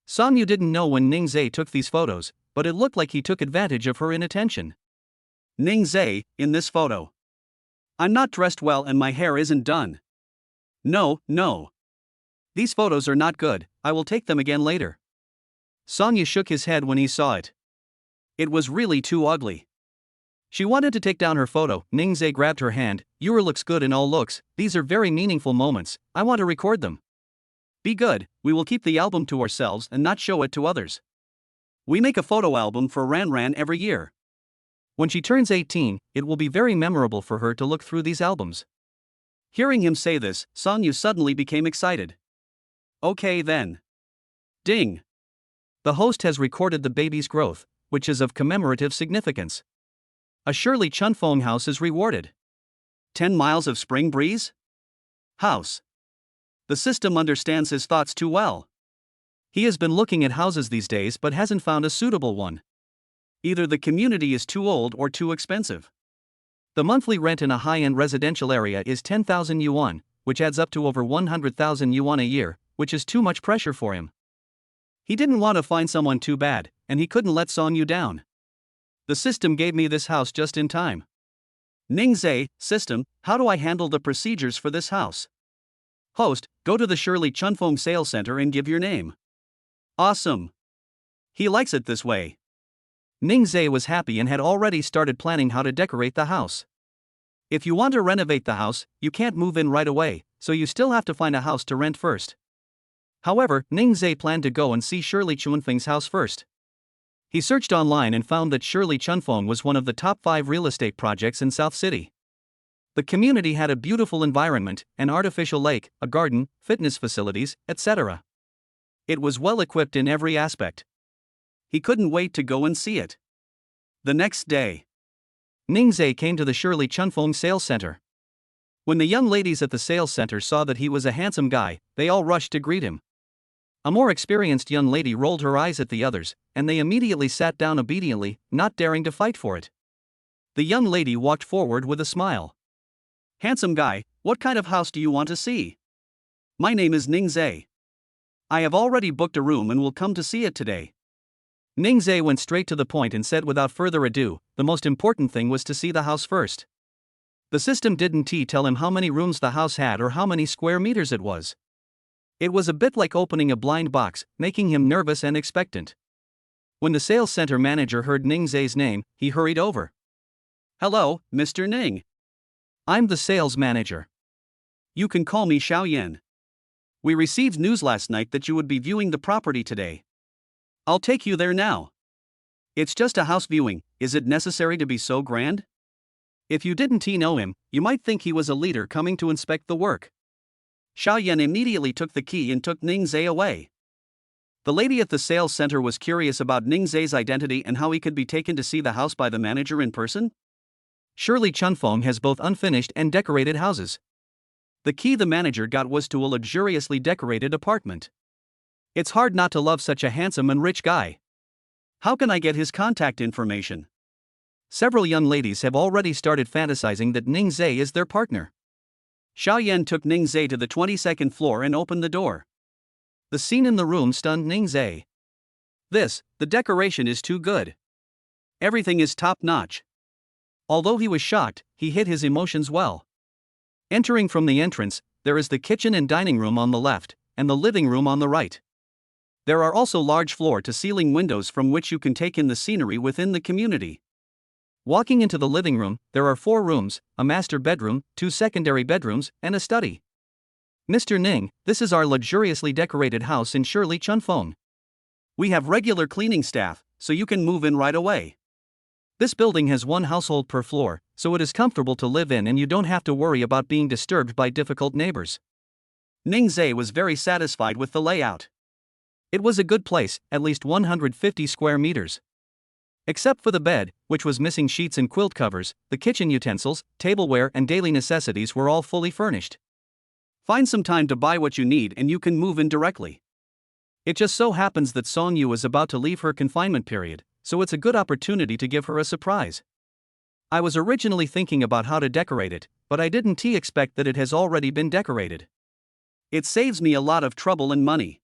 Song Yu didn't know when Ning Zhe took these photos, but it looked like he took advantage of her inattention. "Ning Zhe, in this photo. I'm not dressed well and my hair isn't done. No. These photos are not good, I will take them again later." Song Yu shook his head when he saw it. It was really too ugly. She wanted to take down her photo. Ning Zhe grabbed her hand. "Your looks good in all looks, these are very meaningful moments, I want to record them. Be good, we will keep the album to ourselves and not show it to others. We make a photo album for Ranran every year. When she turns 18, it will be very memorable for her to look through these albums." Hearing him say this, Song Yu suddenly became excited. "Okay then. Ding. The host has recorded the baby's growth, which is of commemorative significance. A Shirley Chunfeng house is rewarded. 10 miles of spring breeze? House. The system understands his thoughts too well. He has been looking at houses these days but hasn't found a suitable one. Either the community is too old or too expensive. The monthly rent in a high-end residential area is 10,000 yuan, which adds up to over 100,000 yuan a year, which is too much pressure for him. He didn't want to find someone too bad, and he couldn't let Song Yu down. The system gave me this house just in time. Ning Zhe, system, how do I handle the procedures for this house? Host, go to the Shirley Chunfeng Sales Center and give your name. Awesome. He likes it this way. Ning Zhe was happy and had already started planning how to decorate the house. If you want to renovate the house, you can't move in right away, so you still have to find a house to rent first. However, Ning Zhe planned to go and see Shirley Chunfeng's house first. He searched online and found that Shirley Chunfeng was one of the top 5 real estate projects in South City. The community had a beautiful environment, an artificial lake, a garden, fitness facilities, etc. It was well equipped in every aspect. He couldn't wait to go and see it. The next day, Ning Zhe came to the Shirley Chunfeng Sales Center. When the young ladies at the sales center saw that he was a handsome guy, they all rushed to greet him. A more experienced young lady rolled her eyes at the others, and they immediately sat down obediently, not daring to fight for it. The young lady walked forward with a smile. "Handsome guy, what kind of house do you want to see? My name is Ning Zhe. I have already booked a room and will come to see it today." Ning Zhe went straight to the point and said without further ado, the most important thing was to see the house first. The system didn't tell him how many rooms the house had or how many square meters it was. It was a bit like opening a blind box, making him nervous and expectant. When the sales center manager heard Ning Zhe's name, he hurried over. "Hello, Mr. Ning. I'm the sales manager. You can call me Xiao Yan. We received news last night that you would be viewing the property today. I'll take you there now. It's just a house viewing, is it necessary to be so grand? If you didn't know him, you might think he was a leader coming to inspect the work. Xiao Yan immediately took the key and took Ning Zhe away. The lady at the sales center was curious about Ning Zhe's identity and how he could be taken to see the house by the manager in person. Surely Chunfeng has both unfinished and decorated houses. The key the manager got was to a luxuriously decorated apartment. It's hard not to love such a handsome and rich guy. How can I get his contact information? Several young ladies have already started fantasizing that Ning Zhe is their partner. Xiao Yan took Ning Zhe to the 22nd floor and opened the door. The scene in the room stunned Ning Zhe. The decoration is too good. Everything is top-notch. Although he was shocked, he hid his emotions well. Entering from the entrance, there is the kitchen and dining room on the left, and the living room on the right. There are also large floor-to-ceiling windows from which you can take in the scenery within the community. Walking into the living room, there are 4 rooms, a master bedroom, 2 secondary bedrooms, and a study. Mr. Ning, this is our luxuriously decorated house in Shirley Chunfeng. We have regular cleaning staff, so you can move in right away. This building has 1 household per floor, so it is comfortable to live in and you don't have to worry about being disturbed by difficult neighbors. Ning Zhe was very satisfied with the layout. It was a good place, at least 150 square meters. Except for the bed, which was missing sheets and quilt covers, the kitchen utensils, tableware and daily necessities were all fully furnished. Find some time to buy what you need and you can move in directly. It just so happens that Song Yu is about to leave her confinement period, so it's a good opportunity to give her a surprise. I was originally thinking about how to decorate it, but I didn't expect that it has already been decorated. It saves me a lot of trouble and money.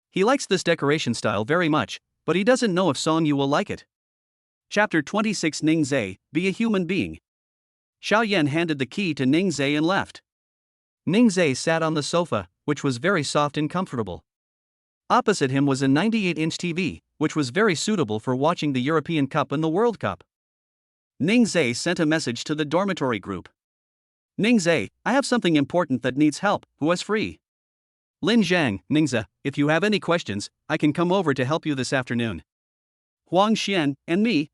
He likes this decoration style very much, but he doesn't know if Song Yu will like it. Chapter 26 Ning Zhe, Be a Human Being. Xiao Yan handed the key to Ning Zhe and left. Ning Zhe sat on the sofa, which was very soft and comfortable. Opposite him was a 98-inch TV, which was very suitable for watching the European Cup and the World Cup. Ning Zhe sent a message to the dormitory group. Ning Zhe, I have something important that needs help, who is free? Lin Zhang, Ningze, if you have any questions, I can come over to help you this afternoon. Huang Xian, and me.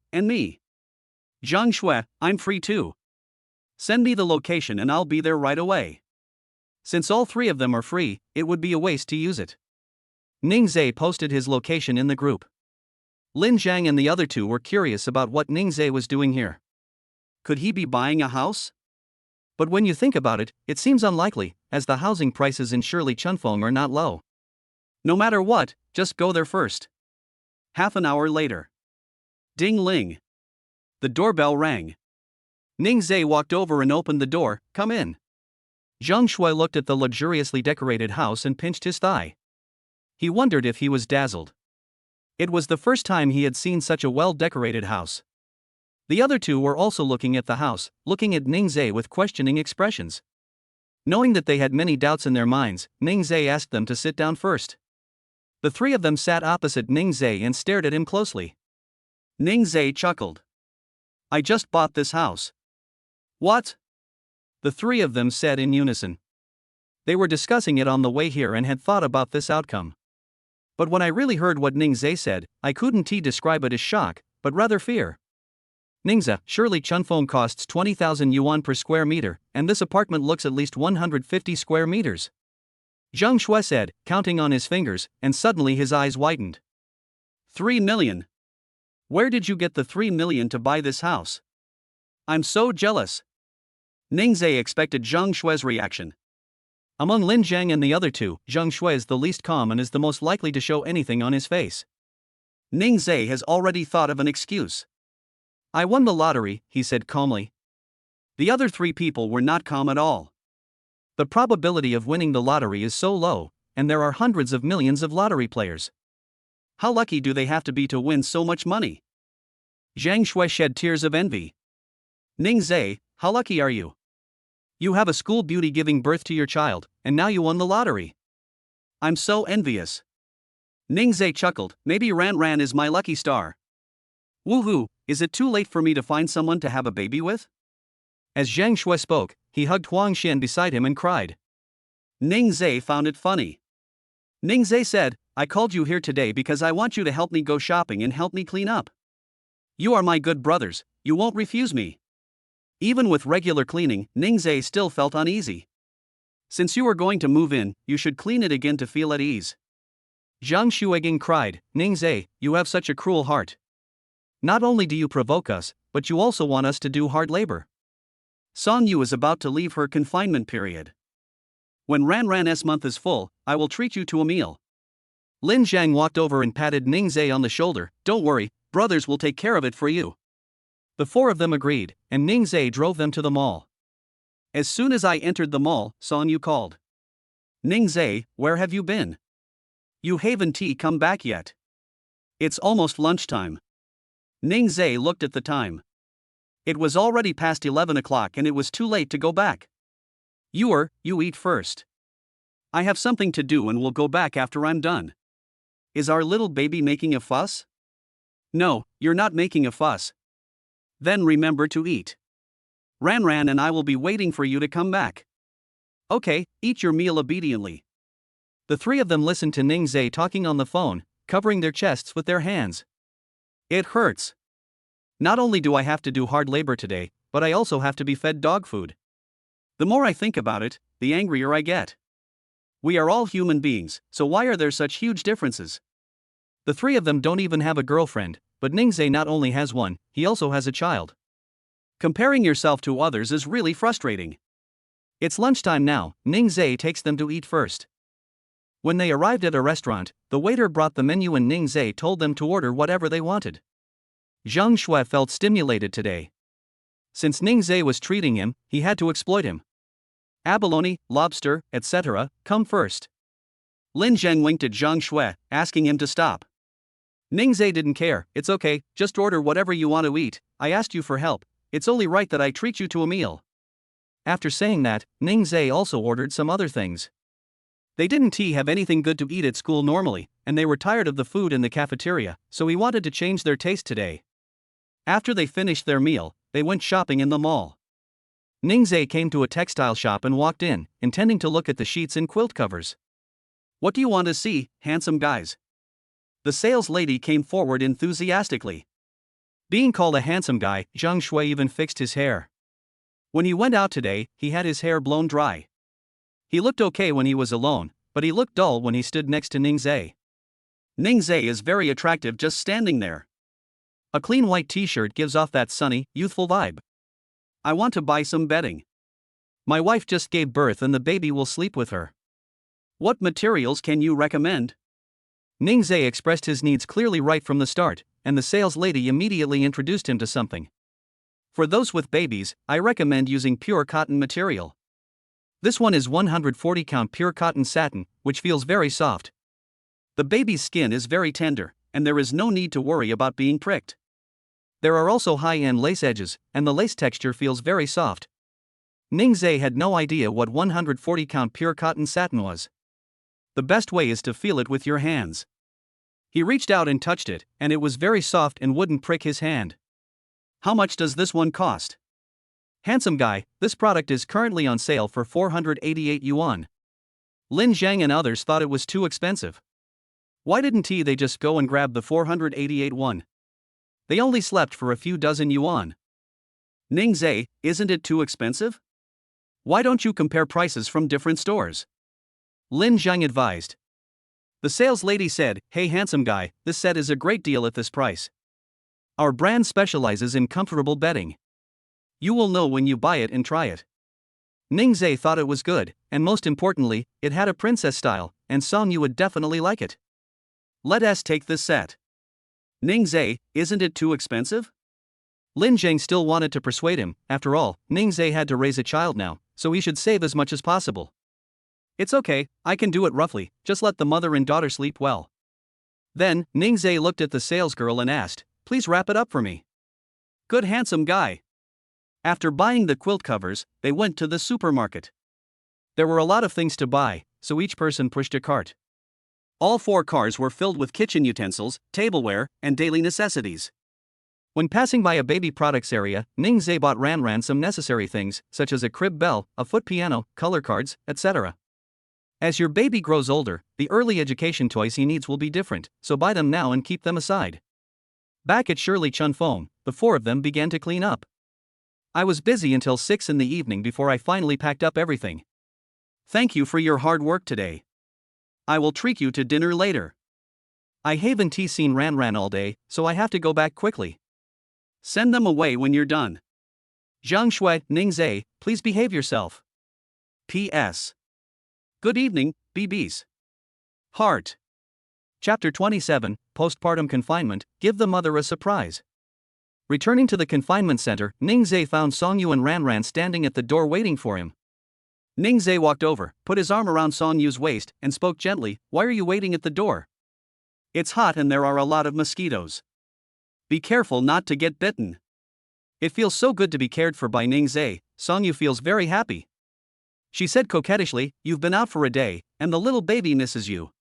Zhang Shui, I'm free too. Send me the location and I'll be there right away. Since all 3 of them are free, it would be a waste to use it. Ning Zhe posted his location in the group. Lin Zhang and the other 2 were curious about what Ning Zhe was doing here. Could he be buying a house? But when you think about it, it seems unlikely, as the housing prices in Shirley Chunfeng are not low. No matter what, just go there first. Half an hour later. Ding ling. The doorbell rang. Ning Zhe walked over and opened the door. Come in. Zhang Shui looked at the luxuriously decorated house and pinched his thigh. He wondered if he was dazzled. It was the first time he had seen such a well-decorated house. The other 2 were also looking at the house, looking at Ning Zhe with questioning expressions. Knowing that they had many doubts in their minds, Ning Zhe asked them to sit down first. The 3 of them sat opposite Ning Zhe and stared at him closely. Ning Zhe chuckled. I just bought this house. What? The 3 of them said in unison. They were discussing it on the way here and had thought about this outcome. But when I really heard what Ning Zhe said, I couldn't describe it as shock, but rather fear. Ningze, Shirley Chunfeng costs 20,000 yuan per square meter, and this apartment looks at least 150 square meters. Zhang Shui said, counting on his fingers, and suddenly his eyes widened. 3 million. Where did you get the 3 million to buy this house? I'm so jealous. Ning Zhe expected Zhang Shui's reaction. Among Lin Zhang and the other 2, Zhang Shui is the least calm and is the most likely to show anything on his face. Ning Zhe has already thought of an excuse. I won the lottery, he said calmly. The other 3 people were not calm at all. The probability of winning the lottery is so low, and there are hundreds of millions of lottery players. How lucky do they have to be to win so much money? Zhang Shui shed tears of envy. Ning Zhe, how lucky are you? You have a school beauty giving birth to your child, and now you won the lottery. I'm so envious. Ning Zhe chuckled, maybe Ran Ran is my lucky star. Woohoo, is it too late for me to find someone to have a baby with? As Zhang Shui spoke, he hugged Huang Xian beside him and cried. Ning Zhe found it funny. Ning Zhe said, I called you here today because I want you to help me go shopping and help me clean up. You are my good brothers, you won't refuse me. Even with regular cleaning, Ning Zhe still felt uneasy. Since you are going to move in, you should clean it again to feel at ease. Zhang Shuiging cried, Ning Zhe, you have such a cruel heart. Not only do you provoke us, but you also want us to do hard labor. Song Yu is about to leave her confinement period. When Ran's month is full, I will treat you to a meal. Lin Zhang walked over and patted Ning Zhe on the shoulder. Don't worry, brothers will take care of it for you. The four of them agreed, and Ning Zhe drove them to the mall. As soon as I entered the mall, Song Yu called. Ning Zhe, where have you been? You haven't come back yet. It's almost lunchtime. Ning Zhe looked at the time. It was already past 11 o'clock and it was too late to go back. You eat first. I have something to do and will go back after I'm done. Is our little baby making a fuss? No, you're not making a fuss. Then remember to eat. Ran and I will be waiting for you to come back. Okay, eat your meal obediently. The three of them listened to Ning Zhe talking on the phone, covering their chests with their hands. It hurts. Not only do I have to do hard labor today, but I also have to be fed dog food. The more I think about it, the angrier I get. We are all human beings, so why are there such huge differences? The three of them don't even have a girlfriend, but Ning Zhe not only has one, he also has a child. Comparing yourself to others is really frustrating. It's lunchtime now, Ning Zhe takes them to eat first. When they arrived at a restaurant, the waiter brought the menu and Ning Zhe told them to order whatever they wanted. Zhang Shui felt stimulated today. Since Ning Zhe was treating him, he had to exploit him. Abalone, lobster, etc., come first. Lin Zheng winked at Zhang Shui, asking him to stop. Ning Zhe didn't care. It's okay, just order whatever you want to eat. I asked you for help. It's only right that I treat you to a meal. After saying that, Ning Zhe also ordered some other things. They didn't have anything good to eat at school normally, and they were tired of the food in the cafeteria, so he wanted to change their taste today. After they finished their meal, they went shopping in the mall. Ning Zhe came to a textile shop and walked in, intending to look at the sheets and quilt covers. What do you want to see, handsome guys? The sales lady came forward enthusiastically. Being called a handsome guy, Zhang Shui even fixed his hair. When he went out today, he had his hair blown dry. He looked okay when he was alone, but he looked dull when he stood next to Ning Zhe. Ning Zhe is very attractive just standing there. A clean white t-shirt gives off that sunny, youthful vibe. I want to buy some bedding. My wife just gave birth and the baby will sleep with her. What materials can you recommend? Ning Zhe expressed his needs clearly right from the start, and the sales lady immediately introduced him to something. For those with babies, I recommend using pure cotton material. This one is 140 count pure cotton satin, which feels very soft. The baby's skin is very tender, and there is no need to worry about being pricked. There are also high-end lace edges, and the lace texture feels very soft. Ning Zhe had no idea what 140 count pure cotton satin was. The best way is to feel it with your hands. He reached out and touched it, and it was very soft and wouldn't prick his hand. How much does this one cost? Handsome guy, this product is currently on sale for 488 yuan. Lin Zhang and others thought it was too expensive. Why didn't they just go and grab the 488 one? They only slept for a few dozen yuan. Ning Zhe, isn't it too expensive? Why don't you compare prices from different stores? Lin Zhang advised. The sales lady said, Hey handsome guy, this set is a great deal at this price. Our brand specializes in comfortable bedding. You will know when you buy it and try it. Ning Zhe thought it was good, and most importantly, it had a princess style, and Song Yu would definitely like it. Let us take this set. Ning Zhe, isn't it too expensive? Lin Zhang still wanted to persuade him. After all, Ning Zhe had to raise a child now, so he should save as much as possible. It's okay, I can do it roughly, just let the mother and daughter sleep well. Then, Ning Zhe looked at the salesgirl and asked, Please wrap it up for me. Good handsome guy. After buying the quilt covers, they went to the supermarket. There were a lot of things to buy, so each person pushed a cart. All 4 cars were filled with kitchen utensils, tableware, and daily necessities. When passing by a baby products area, Ning Zhe bought Ran some necessary things, such as a crib bell, a foot piano, color cards, etc. As your baby grows older, the early education toys he needs will be different, so buy them now and keep them aside. Back at Shirley Chun Foam, the four of them began to clean up. I was busy until 6 in the evening before I finally packed up everything. Thank you for your hard work today. I will treat you to dinner later. I haven't seen Ran all day, so I have to go back quickly. Send them away when you're done. Zhang Shui, Ningzai, please behave yourself. P.S. Good evening, BBs. Heart. Chapter 27, Postpartum Confinement, Give the Mother a Surprise. Returning to the confinement center, Ningzai found Songyu and Ran standing at the door waiting for him. Ningzai walked over, put his arm around Songyu's waist, and spoke gently, "Why are you waiting at the door? It's hot and there are a lot of mosquitoes. Be careful not to get bitten." It feels so good to be cared for by Ningzai. Songyu feels very happy. She said coquettishly, "You've been out for a day, and the little baby misses you."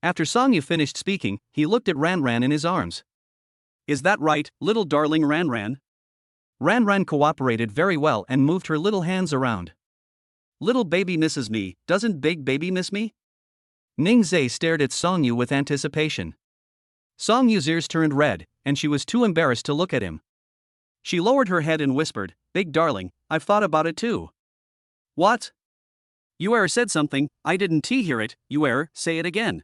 After Songyu finished speaking, he looked at Ran in his arms. "Is that right, little darling Ran?" Ran cooperated very well and moved her little hands around. "Little baby misses me, doesn't big baby miss me?" Ningzai stared at Songyu with anticipation. Songyu's ears turned red, and she was too embarrassed to look at him. She lowered her head and whispered, "Big darling, I've thought about it too." "What?" "You said something, I didn't hear it, you say it again."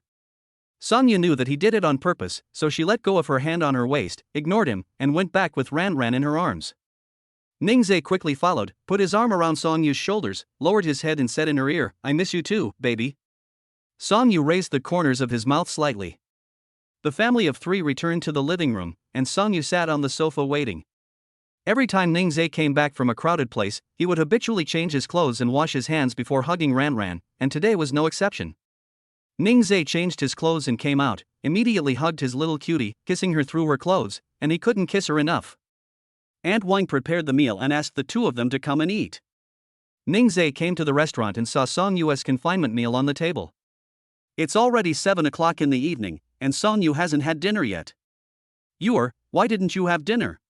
Songyu knew that he did it on purpose, so she let go of her hand on her waist, ignored him, and went back with Ran in her arms. Ningzai quickly followed, put his arm around Songyu's shoulders, lowered his head and said in her ear, "I miss you too, baby." Songyu raised the corners of his mouth slightly. The family of three returned to the living room, and Songyu sat on the sofa waiting. Every time Ningzai came back from a crowded place, he would habitually change his clothes and wash his hands before hugging Ran, and today was no exception. Ningzai changed his clothes and came out, immediately hugged his little cutie, kissing her through her clothes, and he couldn't kiss her enough. Aunt Wang prepared the meal and asked the two of them to come and eat. Ningzai came to the restaurant and saw Songyu's confinement meal on the table. It's already 7 o'clock in the evening, and Songyu hasn't had dinner yet. Why didn't you have dinner?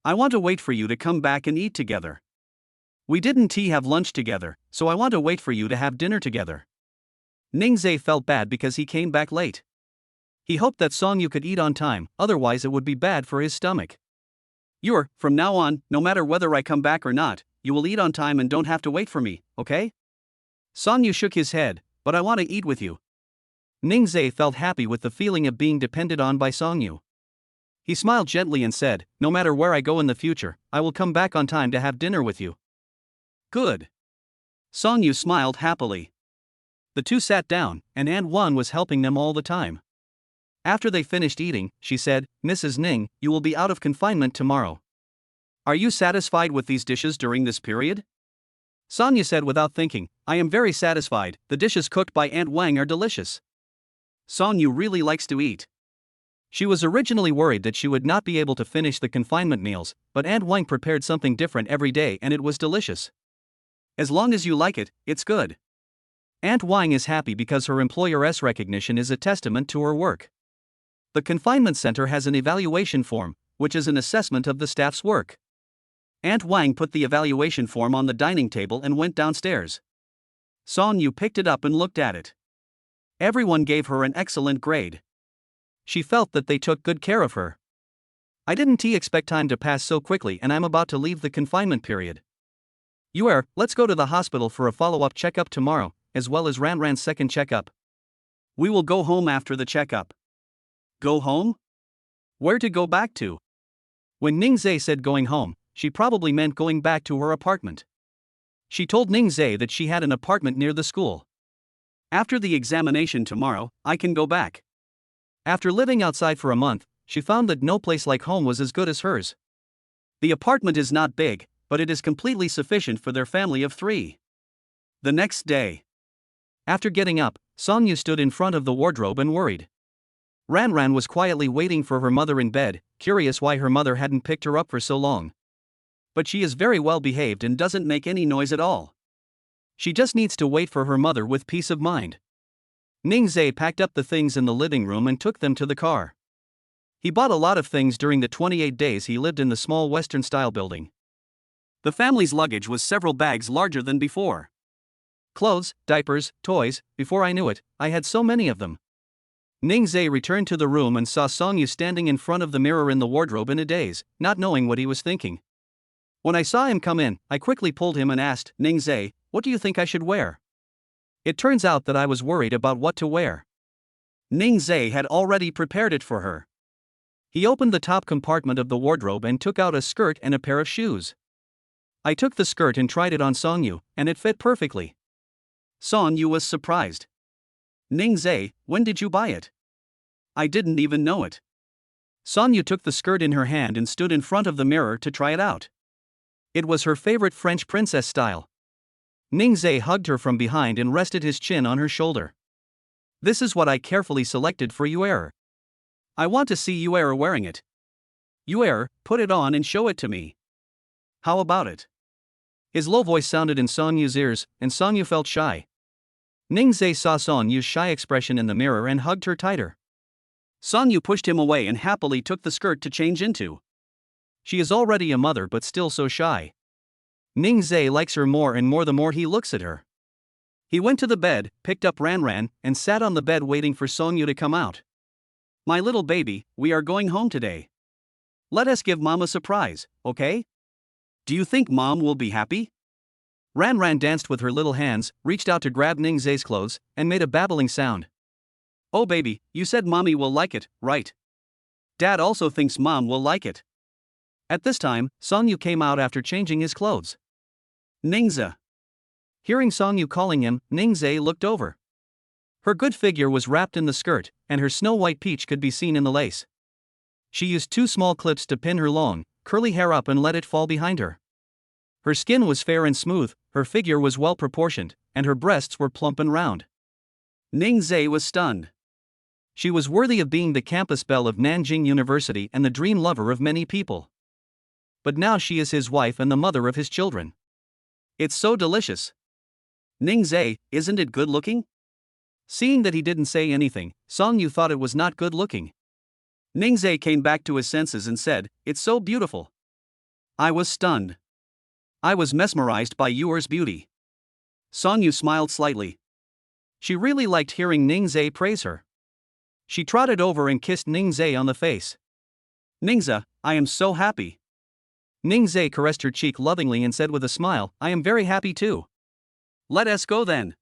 I want to wait for you to come back and eat together. We didn't have lunch together, so I want to wait for you to have dinner together. Ningzai felt bad because he came back late. He hoped that Songyu could eat on time, otherwise it would be bad for his stomach. From now on, no matter whether I come back or not, you will eat on time and don't have to wait for me, okay? Songyu shook his head, "But I want to eat with you." Ningzai felt happy with the feeling of being depended on by Songyu. He smiled gently and said, "No matter where I go in the future, I will come back on time to have dinner with you." Good. Songyu smiled happily. The two sat down, and Aunt Wan was helping them all the time. After they finished eating, she said, "Mrs. Ning, you will be out of confinement tomorrow. Are you satisfied with these dishes during this period?" Songyu said without thinking, "I am very satisfied, the dishes cooked by Aunt Wang are delicious." Songyu really likes to eat. She was originally worried that she would not be able to finish the confinement meals, but Aunt Wang prepared something different every day and it was delicious. As long as you like it, it's good. Aunt Wang is happy because her employer's recognition is a testament to her work. The confinement center has an evaluation form, which is an assessment of the staff's work. Aunt Wang put the evaluation form on the dining table and went downstairs. Songyu picked it up and looked at it. Everyone gave her an excellent grade. She felt that they took good care of her. "I didn't expect time to pass so quickly and I'm about to leave the confinement period. Let's go to the hospital for a follow-up checkup tomorrow, as well as Ran's second checkup. We will go home after the checkup." Go home? Where to go back to? When Ningzai said going home, she probably meant going back to her apartment. She told Ningzai that she had an apartment near the school. "After the examination tomorrow, I can go back." After living outside for a month, she found that no place like home was as good as hers. The apartment is not big, but it is completely sufficient for their family of three. The next day. After getting up, Songyu stood in front of the wardrobe and worried. Ran was quietly waiting for her mother in bed, curious why her mother hadn't picked her up for so long. But she is very well behaved and doesn't make any noise at all. She just needs to wait for her mother with peace of mind. Ningzai packed up the things in the living room and took them to the car. He bought a lot of things during the 28 days he lived in the small Western-style building. The family's luggage was several bags larger than before. Clothes, diapers, toys, before I knew it, I had so many of them. Ningzhe returned to the room and saw Songyu standing in front of the mirror in the wardrobe in a daze, not knowing what he was thinking. When I saw him come in, I quickly pulled him and asked, Ningzhe, what do you think I should wear? It turns out that I was worried about what to wear. Ningzhe had already prepared it for her. He opened the top compartment of the wardrobe and took out a skirt and a pair of shoes. I took the skirt and tried it on Songyu, and it fit perfectly. Songyu was surprised. Ningzhe, when did you buy it? I didn't even know it. Songyu took the skirt in her hand and stood in front of the mirror to try it out. It was her favorite French princess style. Ningzhe hugged her from behind and rested his chin on her shoulder. This is what I carefully selected for you. I want to see you wearing it. You put it on and show it to me. How about it? His low voice sounded in Songyu's ears, and Songyu felt shy. Ningzhe saw Songyu's shy expression in the mirror and hugged her tighter. Songyu pushed him away and happily took the skirt to change into. She is already a mother but still so shy. Ningzhe likes her more and more the more he looks at her. He went to the bed, picked up Ranran, and sat on the bed waiting for Songyu to come out. My little baby, we are going home today. Let us give Mom a surprise, okay? Do you think Mom will be happy? Ranran danced with her little hands, reached out to grab Ningzhe's clothes, and made a babbling sound. Oh baby, you said Mommy will like it, right? Dad also thinks Mom will like it. At this time, Songyu came out after changing his clothes. Ningzhe. Hearing Songyu calling him, Ningzhe looked over. Her good figure was wrapped in the skirt, and her snow-white peach could be seen in the lace. She used 2 small clips to pin her long, curly hair up and let it fall behind her. Her skin was fair and smooth, her figure was well proportioned, and her breasts were plump and round. Ningzhe was stunned. She was worthy of being the campus belle of Nanjing University and the dream lover of many people. But now she is his wife and the mother of his children. It's so delicious. Ningzhe, isn't it good looking? Seeing that he didn't say anything, Songyu thought it was not good looking. Ningzhe came back to his senses and said, it's so beautiful. I was stunned. I was mesmerized by yours beauty. Songyu smiled slightly. She really liked hearing Ningzhe praise her. She trotted over and kissed Ningzhe on the face. Ningzhe, I am so happy. Ningzhe caressed her cheek lovingly and said with a smile, I am very happy too. Let us go then.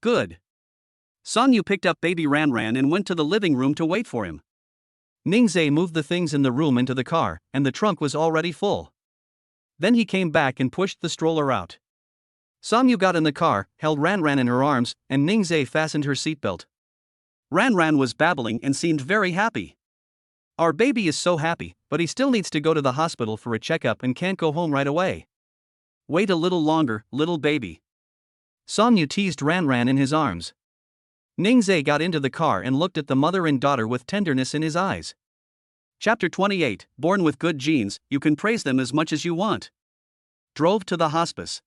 Good. Songyu picked up baby Ranran and went to the living room to wait for him. Ningzhe moved the things in the room into the car, and the trunk was already full. Then he came back and pushed the stroller out. Songyu got in the car, held Ranran in her arms, and Ningzhe fastened her seatbelt. Ranran was babbling and seemed very happy. Our baby is so happy, but he still needs to go to the hospital for a checkup and can't go home right away. Wait a little longer, little baby. Songyu teased Ranran in his arms. Ningzhe got into the car and looked at the mother and daughter with tenderness in his eyes. Chapter 28, Born with Good Genes, You Can Praise Them as Much as You Want. Drove to the hospice.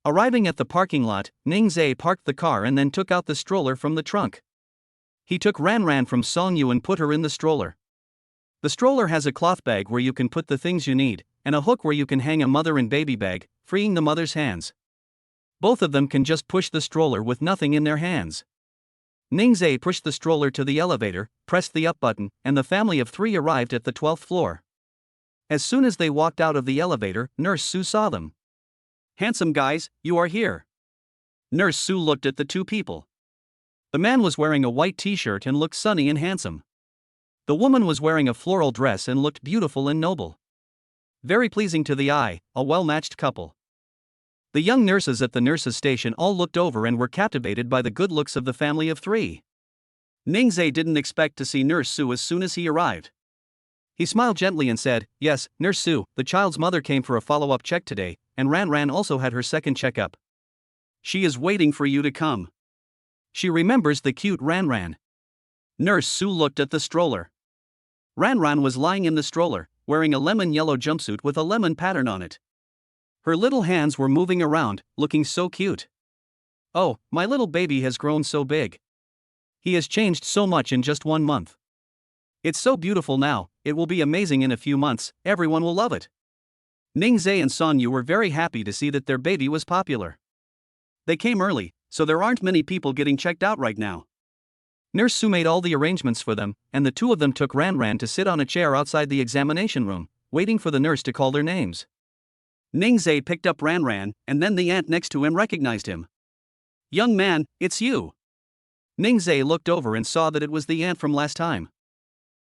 Arriving at the parking lot, Ningzhe parked the car and then took out the stroller from the trunk. He took Ranran from Songyu and put her in the stroller. The stroller has a cloth bag where you can put the things you need, and a hook where you can hang a mother and baby bag, freeing the mother's hands. Both of them can just push the stroller with nothing in their hands. Ningzhe pushed the stroller to the elevator, pressed the up button, and the family of 3 arrived at the 12th floor. As soon as they walked out of the elevator, Nurse Sue saw them. Handsome guys, you are here. Nurse Sue looked at the 2 people. The man was wearing a white t-shirt and looked sunny and handsome. The woman was wearing a floral dress and looked beautiful and noble. Very pleasing to the eye, a well-matched couple. The young nurses at the nurses' station all looked over and were captivated by the good looks of the family of 3. Ningzhe didn't expect to see Nurse Sue as soon as he arrived. He smiled gently and said, Yes, Nurse Sue, the child's mother came for a follow-up check today, and Ranran also had her second checkup. She is waiting for you to come. She remembers the cute Ranran. Nurse Sue looked at the stroller. Ranran was lying in the stroller, wearing a lemon-yellow jumpsuit with a lemon pattern on it. Her little hands were moving around, looking so cute. Oh, my little baby has grown so big. He has changed so much in just 1 month. It's so beautiful now, it will be amazing in a few months, everyone will love it. Ningzhe and Songyu were very happy to see that their baby was popular. They came early, so there aren't many people getting checked out right now. Nurse Sue made all the arrangements for them, and the two of them took Ran to sit on a chair outside the examination room, waiting for the nurse to call their names. Ningzai picked up Ran, and then the aunt next to him recognized him. "Young man, it's you." Ningzai looked over and saw that it was the aunt from last time.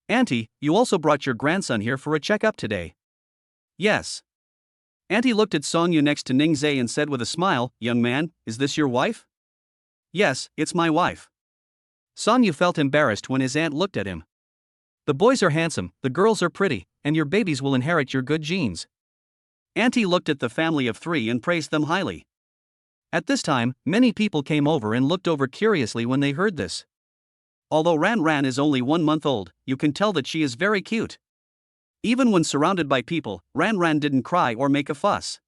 "Auntie, you also brought your grandson here for a checkup today." "Yes." Auntie looked at Sonya next to Ningzai and said with a smile, "Young man, is this your wife?" "Yes, it's my wife." Sonya felt embarrassed when his aunt looked at him. "The boys are handsome, the girls are pretty, and your babies will inherit your good genes." Auntie looked at the family of three and praised them highly. At this time, many people came over and looked over curiously when they heard this. Although Ran is only 1 month old, you can tell that she is very cute. Even when surrounded by people, Ran didn't cry or make a fuss.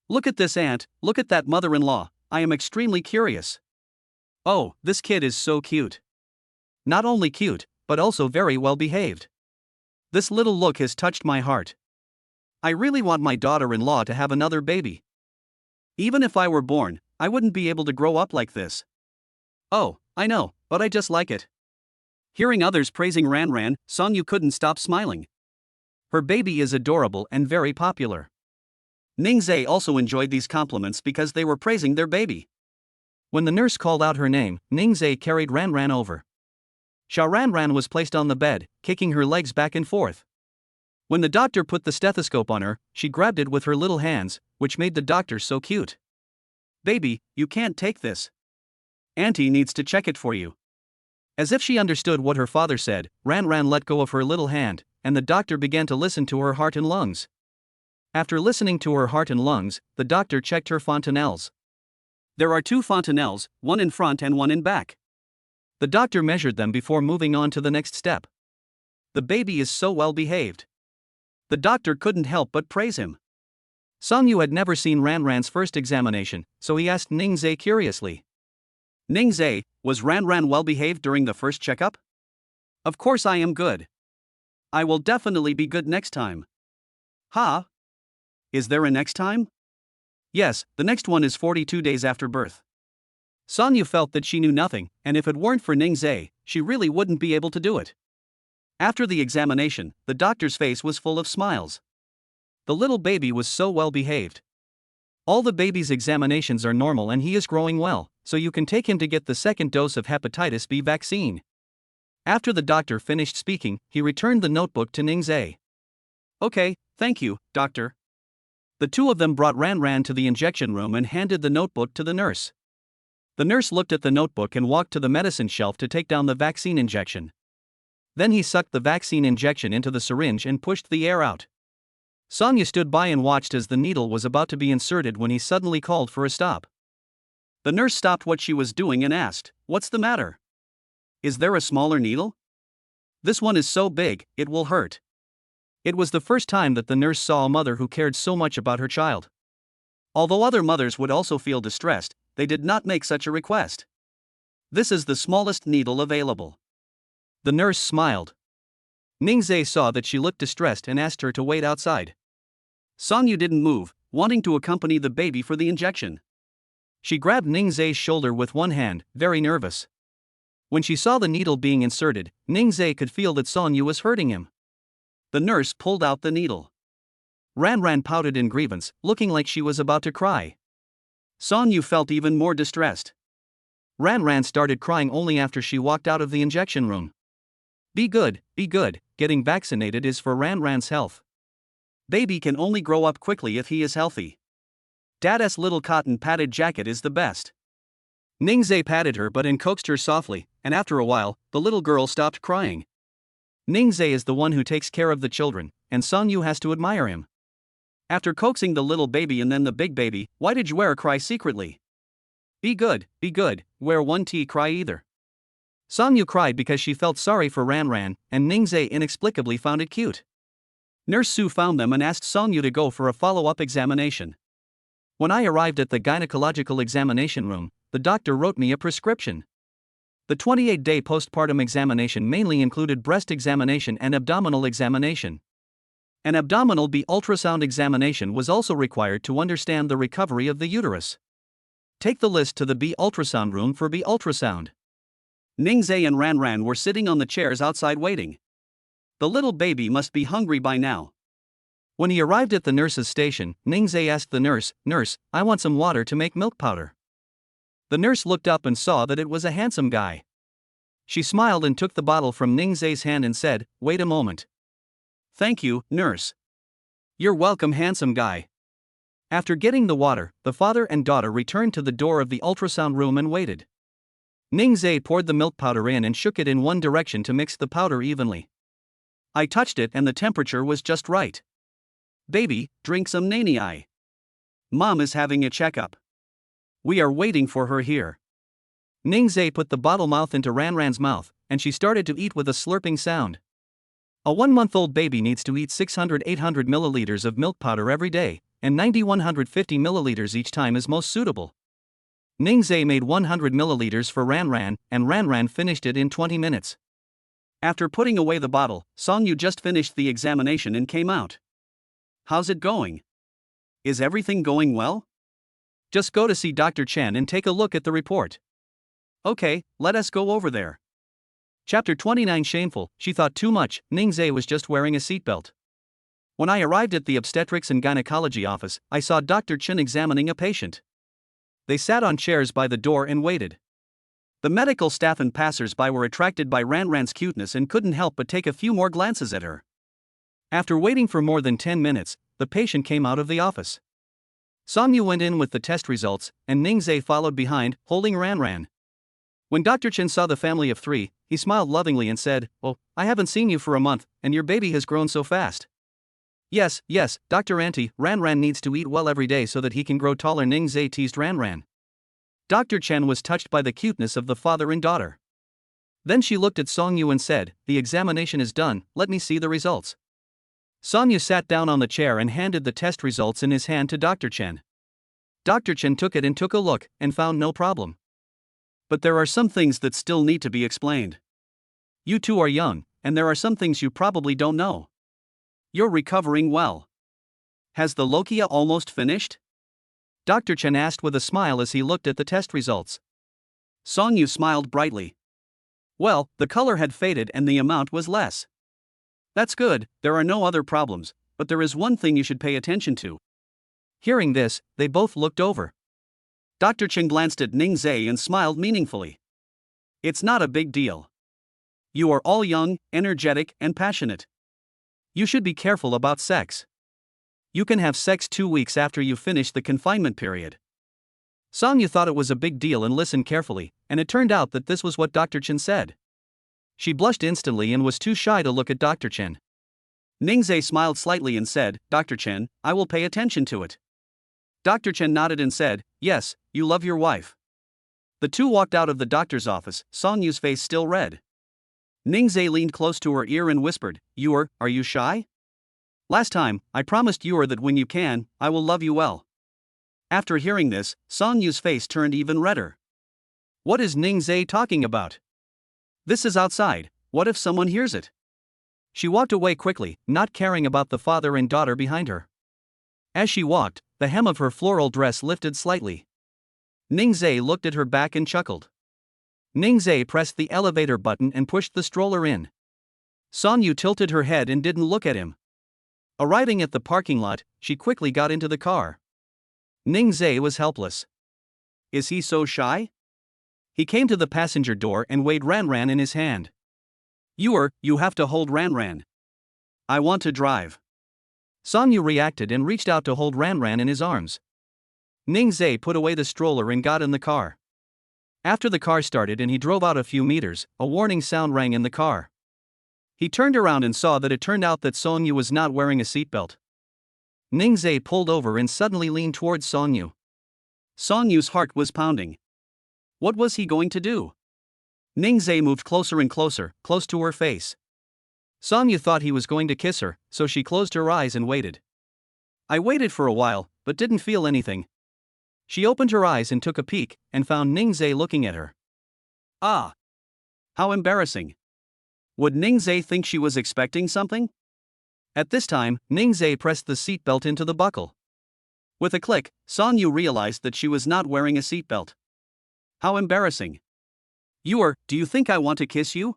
"Look at this aunt, look at that mother-in-law, I am extremely curious. Oh, this kid is so cute. Not only cute, but also very well behaved. This little look has touched my heart. I really want my daughter-in-law to have another baby. Even if I were born, I wouldn't be able to grow up like this. Oh, I know, but I just like it." Hearing others praising Ran, Songyu couldn't stop smiling. Her baby is adorable and very popular. Ningzai also enjoyed these compliments because they were praising their baby. When the nurse called out her name, Ningzai carried Ran over. Ran was placed on the bed, kicking her legs back and forth. When the doctor put the stethoscope on her, she grabbed it with her little hands, which made the doctor so cute. "Baby, you can't take this. Auntie needs to check it for you." As if she understood what her father said, Ran let go of her little hand, and the doctor began to listen to her heart and lungs. After listening to her heart and lungs, the doctor checked her fontanelles. There are 2 fontanelles, one in front and one in back. The doctor measured them before moving on to the next step. The baby is so well behaved. The doctor couldn't help but praise him. Songyu had never seen Ran's first examination, so he asked Ningzai curiously. "Ningzai, was Ran well behaved during the first checkup?" "Of course I am good. I will definitely be good next time." "Huh? Is there a next time?" "Yes, the next one is 42 days after birth." Sonya felt that she knew nothing, and if it weren't for Ningzai, she really wouldn't be able to do it. After the examination, the doctor's face was full of smiles. The little baby was so well behaved. All the baby's examinations are normal and he is growing well, so you can take him to get the second dose of hepatitis B vaccine. After the doctor finished speaking, he returned the notebook to Ningzai. "Okay, thank you, doctor." The two of them brought Ran to the injection room and handed the notebook to the nurse. The nurse looked at the notebook and walked to the medicine shelf to take down the vaccine injection. Then he sucked the vaccine injection into the syringe and pushed the air out. Sonya stood by and watched as the needle was about to be inserted when he suddenly called for a stop. The nurse stopped what she was doing and asked, "What's the matter? Is there a smaller needle? This one is so big, it will hurt." It was the first time that the nurse saw a mother who cared so much about her child. Although other mothers would also feel distressed, they did not make such a request. "This is the smallest needle available." The nurse smiled. Ningzai saw that she looked distressed and asked her to wait outside. Songyu didn't move, wanting to accompany the baby for the injection. She grabbed Ningzai's shoulder with one hand, very nervous. When she saw the needle being inserted, Ningzai could feel that Songyu was hurting him. The nurse pulled out the needle. Ran pouted in grievance, looking like she was about to cry. Songyu felt even more distressed. Ran started crying only after she walked out of the injection room. Be good, getting vaccinated is for Ran's health. Baby can only grow up quickly if he is healthy. Dada's little cotton padded jacket is the best. Ningzai patted her butt and coaxed her softly, and after a while, the little girl stopped crying. Ningzai is the one who takes care of the children, and Songyu has to admire him. After coaxing the little baby and then the big baby, why did you cry secretly? Be good, where won't cry either. Songyu cried because she felt sorry for Ran, and Ningzai inexplicably found it cute. Nurse Sue found them and asked Songyu to go for a follow-up examination. When I arrived at the gynecological examination room, the doctor wrote me a prescription. The 28-day postpartum examination mainly included breast examination and abdominal examination. An abdominal B ultrasound examination was also required to understand the recovery of the uterus. Take the list to the B ultrasound room for B ultrasound. Ningzai and Ranran were sitting on the chairs outside waiting. The little baby must be hungry by now. When he arrived at the nurse's station, Ningzai asked the nurse, "Nurse, I want some water to make milk powder." The nurse looked up and saw that it was a handsome guy. She smiled and took the bottle from Ningzai's hand and said, "Wait a moment." "Thank you, nurse." "You're welcome, handsome guy." After getting the water, the father and daughter returned to the door of the ultrasound room and waited. Ningzai poured the milk powder in and shook it in one direction to mix the powder evenly. "I touched it and the temperature was just right. Baby, drink some nani. Mom is having a checkup. We are waiting for her here." Ningzai put the bottle mouth into Ranran's mouth, and she started to eat with a slurping sound. A 1-month-old baby needs to eat 600-800 milliliters of milk powder every day, and 90-150 milliliters each time is most suitable. Ningzai made 100 milliliters for Ranran, and Ranran finished it in 20 minutes. After putting away the bottle, Songyu just finished the examination and came out. "How's it going? Is everything going well? Just go to see Dr. Chen and take a look at the report." "Okay, let us go over there." Chapter 29 Shameful. She thought too much. Ningzai was just wearing a seatbelt. When I arrived at the obstetrics and gynecology office, I saw Dr. Chen examining a patient. They sat on chairs by the door and waited. The medical staff and passers-by were attracted by Ranran's cuteness and couldn't help but take a few more glances at her. After waiting for more than 10 minutes, the patient came out of the office. Songyu went in with the test results, and Ningzai followed behind, holding Ranran. When Dr. Chen saw the family of 3, he smiled lovingly and said, "Oh, I haven't seen you for a month, and your baby has grown so fast." Yes, Dr. Auntie, Ranran needs to eat well every day so that he can grow taller." Ningzai teased Ranran. Dr. Chen was touched by the cuteness of the father and daughter. Then she looked at Songyu and said, "The examination is done, let me see the results." Songyu sat down on the chair and handed the test results in his hand to Dr. Chen. Dr. Chen took it and took a look, and found no problem. "But there are some things that still need to be explained. You two are young, and there are some things you probably don't know. You're recovering well. Has the lochia almost finished?" Dr. Chen asked with a smile as he looked at the test results. Songyu smiled brightly. "Well, the color had faded and the amount was less." "That's good, there are no other problems, but there is one thing you should pay attention to." Hearing this, they both looked over. Dr. Chen glanced at Ningzai and smiled meaningfully. "It's not a big deal. You are all young, energetic, and passionate. You should be careful about sex. You can have sex 2 weeks after you finish the confinement period." Songyu thought it was a big deal and listened carefully, and it turned out that this was what Dr. Chen said. She blushed instantly and was too shy to look at Dr. Chen. Ningzai smiled slightly and said, "Dr. Chen, I will pay attention to it." Dr. Chen nodded and said, "Yes, you love your wife." The two walked out of the doctor's office, Songyu's face still red. Ningzai leaned close to her ear and whispered, Are you shy? Last time, I promised Yor that when you can, I will love you well." After hearing this, Songyu's face turned even redder. What is Ningzai talking about? This is outside, what if someone hears it? She walked away quickly, not caring about the father and daughter behind her. As she walked, the hem of her floral dress lifted slightly. Ningzai looked at her back and chuckled. Ningzai pressed the elevator button and pushed the stroller in. Songyu tilted her head and didn't look at him. Arriving at the parking lot, she quickly got into the car. Ningzai was helpless. Is he so shy? He came to the passenger door and weighed Ranran in his hand. You have to hold Ranran. I want to drive. Songyu reacted and reached out to hold Ranran in his arms. Ningzai put away the stroller and got in the car. After the car started and he drove out a few meters, a warning sound rang in the car. He turned around and saw that it turned out that Songyu was not wearing a seatbelt. Ningzai pulled over and suddenly leaned towards Songyu. Songyu's heart was pounding. What was he going to do? Ningzai moved closer and closer, close to her face. Songyu thought he was going to kiss her, so she closed her eyes and waited. I waited for a while, but didn't feel anything. She opened her eyes and took a peek, and found Ningzai looking at her. Ah! How embarrassing. Would Ningzai think she was expecting something? At this time, Ningzai pressed the seatbelt into the buckle. With a click, Song Yu realized that she was not wearing a seatbelt. How embarrassing. Do you think I want to kiss you?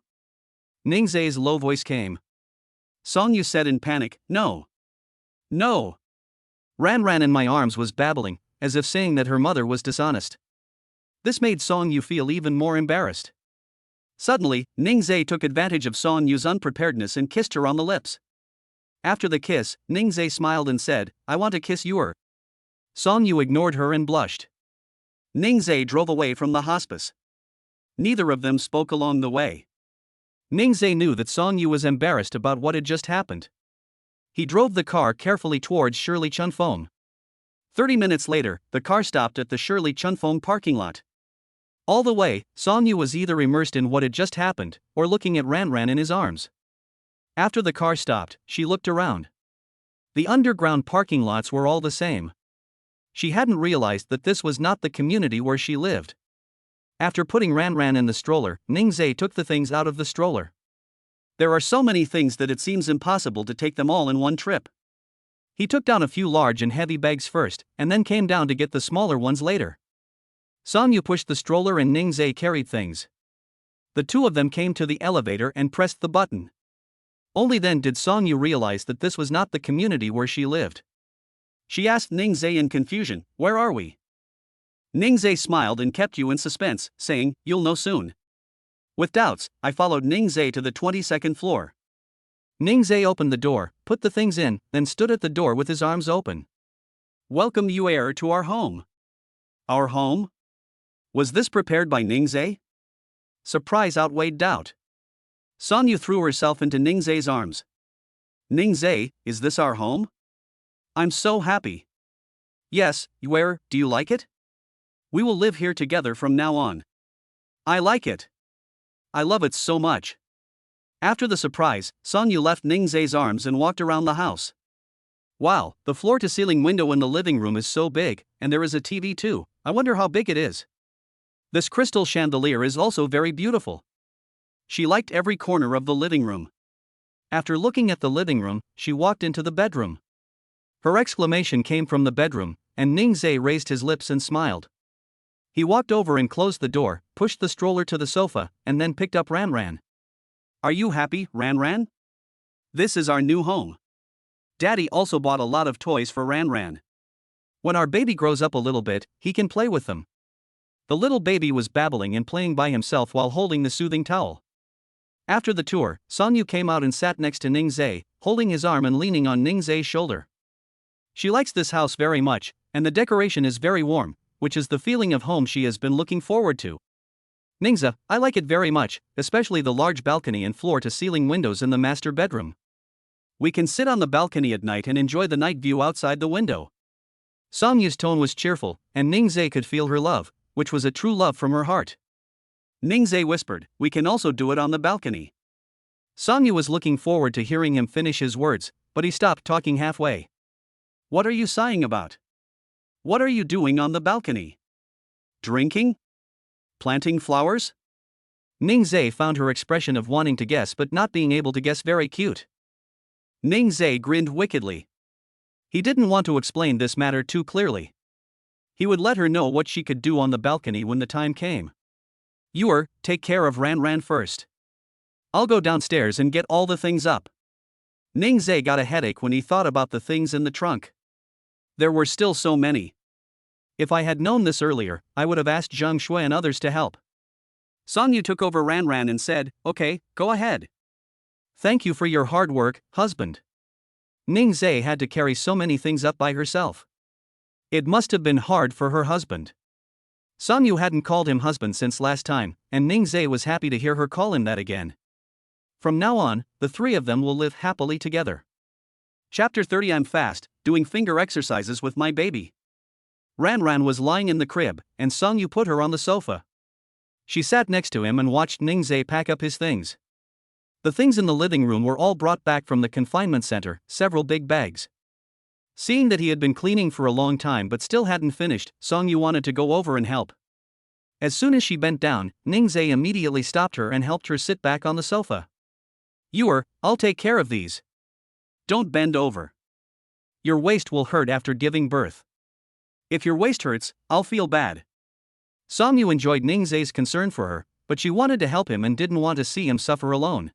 Ningzai's low voice came. Song Yu said in panic, no. No. Ran in my arms was babbling, as if saying that her mother was dishonest. This made Song Yu feel even more embarrassed. Suddenly, Ningzai took advantage of Song Yu's unpreparedness and kissed her on the lips. After the kiss, Ningzai smiled and said, I want to kiss you. Song Yu ignored her and blushed. Ningzai drove away from the hospice. Neither of them spoke along the way. Ningzai knew that Song Yu was embarrassed about what had just happened. He drove the car carefully towards Shirley Chunfeng. 30 minutes later, the car stopped at the Shirley Chunfeng parking lot. All the way, Song Yu was either immersed in what had just happened, or looking at Ran in his arms. After the car stopped, she looked around. The underground parking lots were all the same. She hadn't realized that this was not the community where she lived. After putting Ran in the stroller, Ningzai took the things out of the stroller. There are so many things that it seems impossible to take them all in one trip. He took down a few large and heavy bags first, and then came down to get the smaller ones later. Song Yu pushed the stroller and Ningzai carried things. The two of them came to the elevator and pressed the button. Only then did Song Yu realize that this was not the community where she lived. She asked Ningzai in confusion, where are we? Ningzai smiled and kept you in suspense, saying, you'll know soon. With doubts, I followed Ningzai to the 22nd floor. Ningzai opened the door, put the things in, then stood at the door with his arms open. Welcome you to our home. Our home? Was this prepared by Ningzai? Surprise outweighed doubt. Song Yu threw herself into Ningzai's arms. Ningzai, is this our home? I'm so happy. Yes, do you like it? We will live here together from now on. I like it. I love it so much. After the surprise, Song Yu left Ningzai's arms and walked around the house. Wow, the floor-to-ceiling window in the living room is so big, and there is a TV too. I wonder how big it is. This crystal chandelier is also very beautiful. She liked every corner of the living room. After looking at the living room, she walked into the bedroom. Her exclamation came from the bedroom, and Ningzai raised his lips and smiled. He walked over and closed the door, pushed the stroller to the sofa, and then picked up Ran. Are you happy, Ran? This is our new home. Daddy also bought a lot of toys for Ran. When our baby grows up a little bit, he can play with them. The little baby was babbling and playing by himself while holding the soothing towel. After the tour, Song Yu came out and sat next to Ningzai, holding his arm and leaning on Ningzai's shoulder. She likes this house very much, and the decoration is very warm, which is the feeling of home she has been looking forward to. Ningza, I like it very much, especially the large balcony and floor-to-ceiling windows in the master bedroom. We can sit on the balcony at night and enjoy the night view outside the window. Song Yu's tone was cheerful, and Ningzai could feel her love, which was a true love from her heart. Ningzai whispered, we can also do it on the balcony. Song Yu was looking forward to hearing him finish his words, but he stopped talking halfway. What are you sighing about? What are you doing on the balcony? Drinking? Planting flowers? Ningzai found her expression of wanting to guess but not being able to guess very cute. Ningzai grinned wickedly. He didn't want to explain this matter too clearly. He would let her know what she could do on the balcony when the time came. Take care of Ran first. I'll go downstairs and get all the things up. Ningzai got a headache when he thought about the things in the trunk. There were still so many. If I had known this earlier, I would have asked Zhang Shui and others to help. Song Yu took over Ran and said, okay, go ahead. Thank you for your hard work, husband. Ningzai had to carry so many things up by herself. It must have been hard for her husband. Song Yu hadn't called him husband since last time, and Ningzai was happy to hear her call him that again. From now on, the three of them will live happily together. Chapter 30. I'm fast, doing finger exercises with my baby. Ran was lying in the crib, and Song Yu put her on the sofa. She sat next to him and watched Ningzai pack up his things. The things in the living room were all brought back from the confinement center, several big bags. Seeing that he had been cleaning for a long time but still hadn't finished, Song Yu wanted to go over and help. As soon as she bent down, Ningzai immediately stopped her and helped her sit back on the sofa. I'll take care of these. Don't bend over. Your waist will hurt after giving birth. If your waist hurts, I'll feel bad. Songyu enjoyed Ningzai's concern for her, but she wanted to help him and didn't want to see him suffer alone.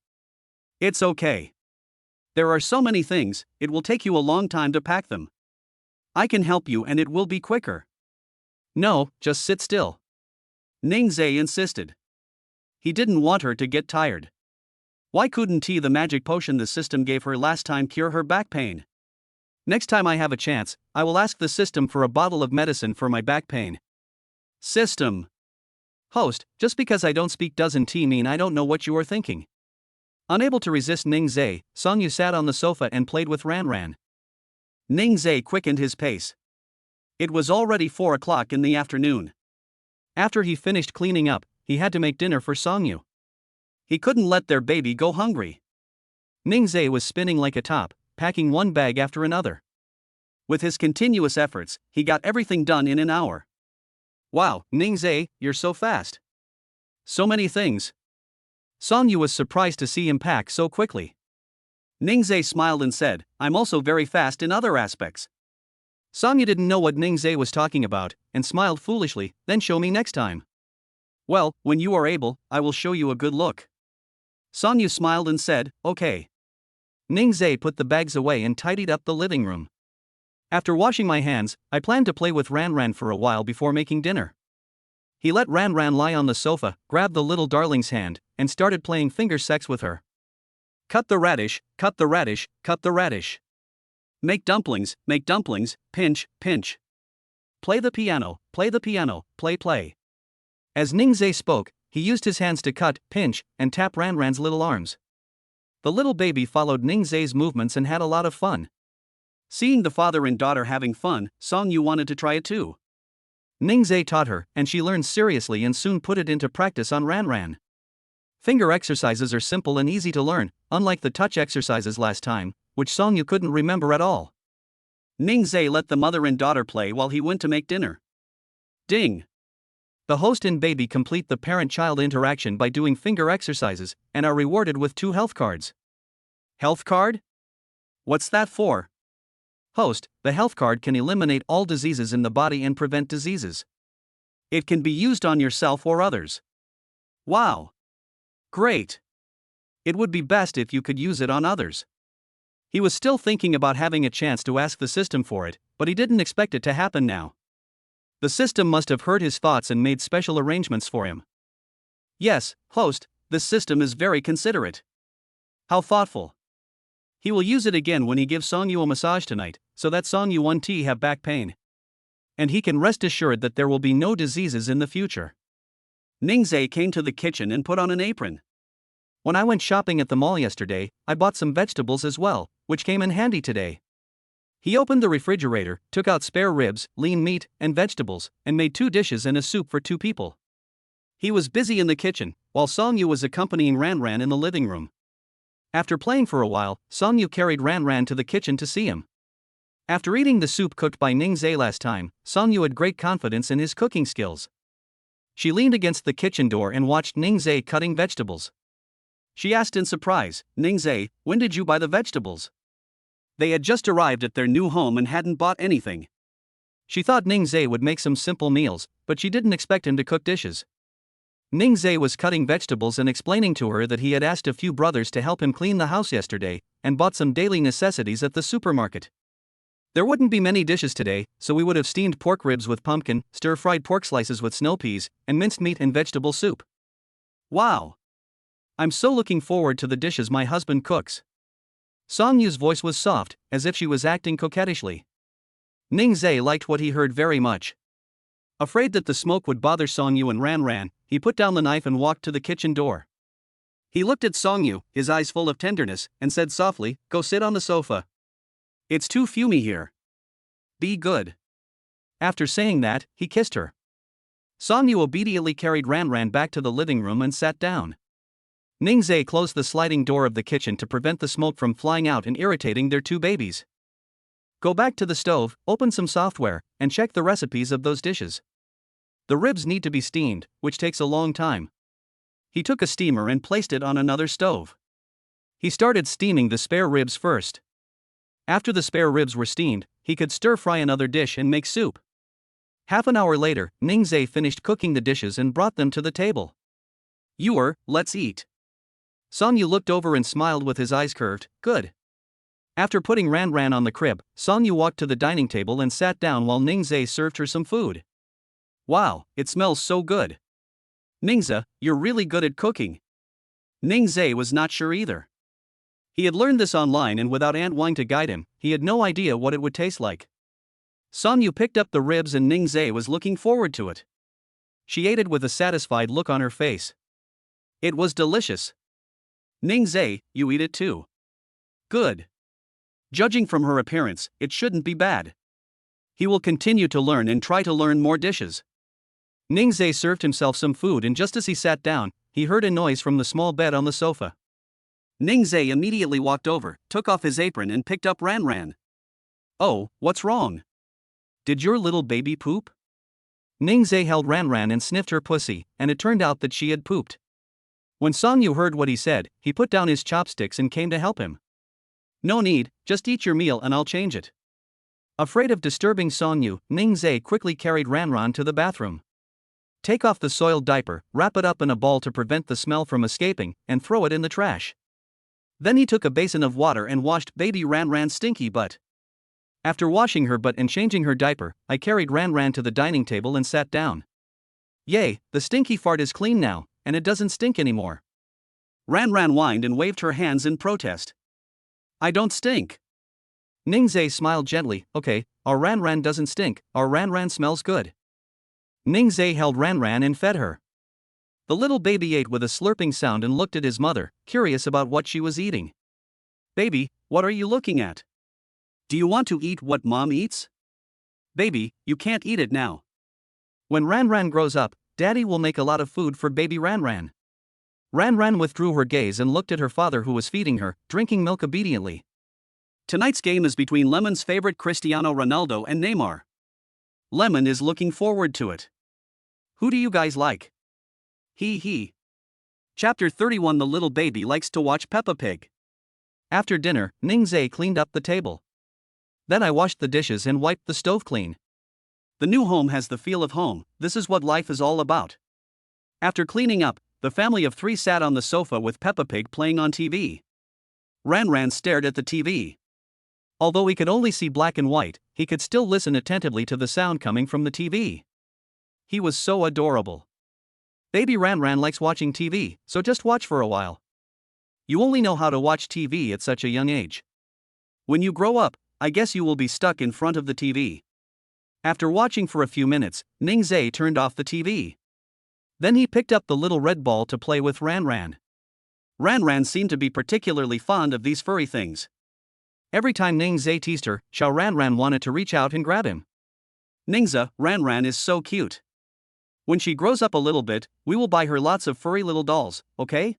It's okay. There are so many things, it will take you a long time to pack them. I can help you and it will be quicker. No, just sit still. Ningzai insisted. He didn't want her to get tired. Why couldn't the magic potion the system gave her last time cure her back pain? Next time I have a chance, I will ask the system for a bottle of medicine for my back pain. System. Host, just because I don't speak doesn't mean I don't know what you are thinking. Unable to resist Ningzai, Songyu sat on the sofa and played with Ranran. Ningzai quickened his pace. It was already 4 o'clock in the afternoon. After he finished cleaning up, he had to make dinner for Songyu. He couldn't let their baby go hungry. Ningzai was spinning like a top, packing one bag after another. With his continuous efforts, he got everything done in an hour. Wow, Ningzai, you're so fast. So many things. Songyu was surprised to see him pack so quickly. Ningzai smiled and said, I'm also very fast in other aspects. Songyu didn't know what Ningzai was talking about, and smiled foolishly, then show me next time. Well, when you are able, I will show you a good look. Songyu smiled and said, okay. Ningzai put the bags away and tidied up the living room. After washing my hands, I planned to play with Ranran for a while before making dinner. He let Ranran lie on the sofa, grabbed the little darling's hand, and started playing finger sex with her. Cut the radish, cut the radish, cut the radish. Make dumplings, pinch, pinch. Play the piano, play, play. As Ningzai spoke, he used his hands to cut, pinch, and tap Ranran's little arms. The little baby followed Ningzai's movements and had a lot of fun. Seeing the father and daughter having fun, Songyu wanted to try it too. Ningzai taught her, and she learned seriously and soon put it into practice on Ranran. Finger exercises are simple and easy to learn, unlike the touch exercises last time, which Songyu couldn't remember at all. Ningzai let the mother and daughter play while he went to make dinner. Ding! The host and baby complete the parent-child interaction by doing finger exercises, and are rewarded with 2 health cards. Health card? What's that for? Host, the health card can eliminate all diseases in the body and prevent diseases. It can be used on yourself or others. Wow! Great! It would be best if you could use it on others. He was still thinking about having a chance to ask the system for it, but he didn't expect it to happen now. The system must have heard his thoughts and made special arrangements for him. Yes, host, this system is very considerate. How thoughtful. He will use it again when he gives Songyu a massage tonight, so that Songyu won't have back pain. And he can rest assured that there will be no diseases in the future. Ningzai came to the kitchen and put on an apron. When I went shopping at the mall yesterday, I bought some vegetables as well, which came in handy today. He opened the refrigerator, took out spare ribs, lean meat, and vegetables, and made 2 dishes and a soup for 2 people. He was busy in the kitchen, while Songyu was accompanying Ranran in the living room. After playing for a while, Songyu carried Ranran to the kitchen to see him. After eating the soup cooked by Ningzai last time, Songyu had great confidence in his cooking skills. She leaned against the kitchen door and watched Ningzai cutting vegetables. She asked in surprise, Ningzai, when did you buy the vegetables? They had just arrived at their new home and hadn't bought anything. She thought Ningzai would make some simple meals, but she didn't expect him to cook dishes. Ningzai was cutting vegetables and explaining to her that he had asked a few brothers to help him clean the house yesterday, and bought some daily necessities at the supermarket. There wouldn't be many dishes today, so we would have steamed pork ribs with pumpkin, stir-fried pork slices with snow peas, and minced meat and vegetable soup. Wow! I'm so looking forward to the dishes my husband cooks. Songyu's voice was soft, as if she was acting coquettishly. Ningzai liked what he heard very much. Afraid that the smoke would bother Songyu and Ranran, he put down the knife and walked to the kitchen door. He looked at Songyu, his eyes full of tenderness, and said softly, "Go sit on the sofa. It's too fumy here. Be good." After saying that, he kissed her. Songyu obediently carried Ranran back to the living room and sat down. Ningzai closed the sliding door of the kitchen to prevent the smoke from flying out and irritating their 2 babies. Go back to the stove, open some software, and check the recipes of those dishes. The ribs need to be steamed, which takes a long time. He took a steamer and placed it on another stove. He started steaming the spare ribs first. After the spare ribs were steamed, he could stir-fry another dish and make soup. Half an hour later, Ningzhe finished cooking the dishes and brought them to the table. Let's eat. Songyu looked over and smiled with his eyes curved. Good. After putting Ran on the crib, Songyu walked to the dining table and sat down while Ningzhe served her some food. Wow, it smells so good. Ningzhe, you're really good at cooking. Ningzhe was not sure either. He had learned this online and without Aunt Wang to guide him, he had no idea what it would taste like. Songyu picked up the ribs and Ningzhe was looking forward to it. She ate it with a satisfied look on her face. It was delicious. Ningzhe, you eat it too. Good. Judging from her appearance, it shouldn't be bad. He will continue to learn and try to learn more dishes. Ningzhe served himself some food and just as he sat down, he heard a noise from the small bed on the sofa. Ningzhe immediately walked over, took off his apron and picked up Ran. Oh, what's wrong? Did your little baby poop? Ningzhe held Ran and sniffed her pussy, and it turned out that she had pooped. When Songyu heard what he said, he put down his chopsticks and came to help him. No need, just eat your meal and I'll change it. Afraid of disturbing Songyu, Ningzhe quickly carried Ran to the bathroom. Take off the soiled diaper, wrap it up in a ball to prevent the smell from escaping, and throw it in the trash. Then he took a basin of water and washed baby Ran's stinky butt. After washing her butt and changing her diaper, I carried Ran to the dining table and sat down. Yay, the stinky fart is clean now, and it doesn't stink anymore. Ran whined and waved her hands in protest. I don't stink. Ningzhe smiled gently. Okay, our Ran doesn't stink, our Ran smells good. Ningzhe held Ran and fed her. The little baby ate with a slurping sound and looked at his mother, curious about what she was eating. Baby, what are you looking at? Do you want to eat what mom eats? Baby, you can't eat it now. When Ran grows up, Daddy will make a lot of food for baby Ran. Ran withdrew her gaze and looked at her father who was feeding her, drinking milk obediently. Tonight's game is between Lemon's favorite Cristiano Ronaldo and Neymar. Lemon is looking forward to it. Who do you guys like? He. Chapter 31. The little baby likes to watch Peppa Pig. After dinner, Ningzhe cleaned up the table. Then I washed the dishes and wiped the stove clean. The new home has the feel of home, this is what life is all about. After cleaning up, the family of 3 sat on the sofa with Peppa Pig playing on TV. Ran stared at the TV. Although he could only see black and white, he could still listen attentively to the sound coming from the TV. He was so adorable. Baby Ran likes watching TV, so just watch for a while. You only know how to watch TV at such a young age. When you grow up, I guess you will be stuck in front of the TV. After watching for a few minutes, Ningzhe turned off the TV. Then he picked up the little red ball to play with Ran. Ran seemed to be particularly fond of these furry things. Every time Ningzhe teased her, Xiao Ran wanted to reach out and grab him. Ningzhe, Ran is so cute. When she grows up a little bit, we will buy her lots of furry little dolls, okay?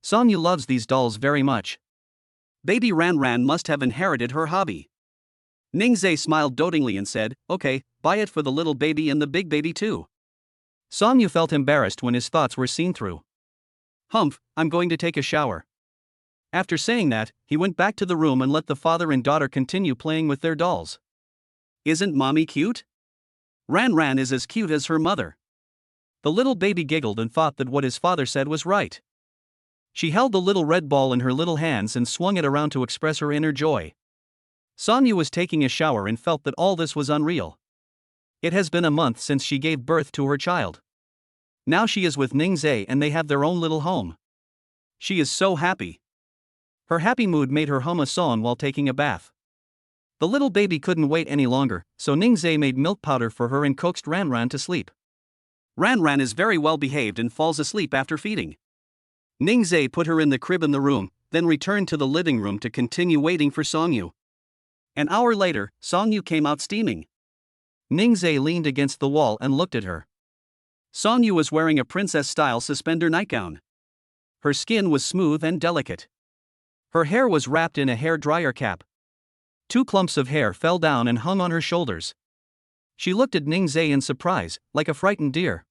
Songyu loves these dolls very much. Baby Ran must have inherited her hobby. Ningzhe smiled dotingly and said, okay, buy it for the little baby and the big baby too. Songyu felt embarrassed when his thoughts were seen through. Humph, I'm going to take a shower. After saying that, he went back to the room and let the father and daughter continue playing with their dolls. Isn't mommy cute? Ran is as cute as her mother. The little baby giggled and thought that what his father said was right. She held the little red ball in her little hands and swung it around to express her inner joy. Songyu was taking a shower and felt that all this was unreal. It has been a month since she gave birth to her child. Now she is with Ningzhe and they have their own little home. She is so happy. Her happy mood made her hum a song while taking a bath. The little baby couldn't wait any longer, so Ningzhe made milk powder for her and coaxed Ran to sleep. Ran is very well behaved and falls asleep after feeding. Ningzhe put her in the crib in the room, then returned to the living room to continue waiting for Songyu. An hour later, Songyu came out steaming. Ningzhe leaned against the wall and looked at her. Songyu was wearing a princess-style suspender nightgown. Her skin was smooth and delicate. Her hair was wrapped in a hair dryer cap. 2 clumps of hair fell down and hung on her shoulders. She looked at Ningzhe in surprise, like a frightened deer.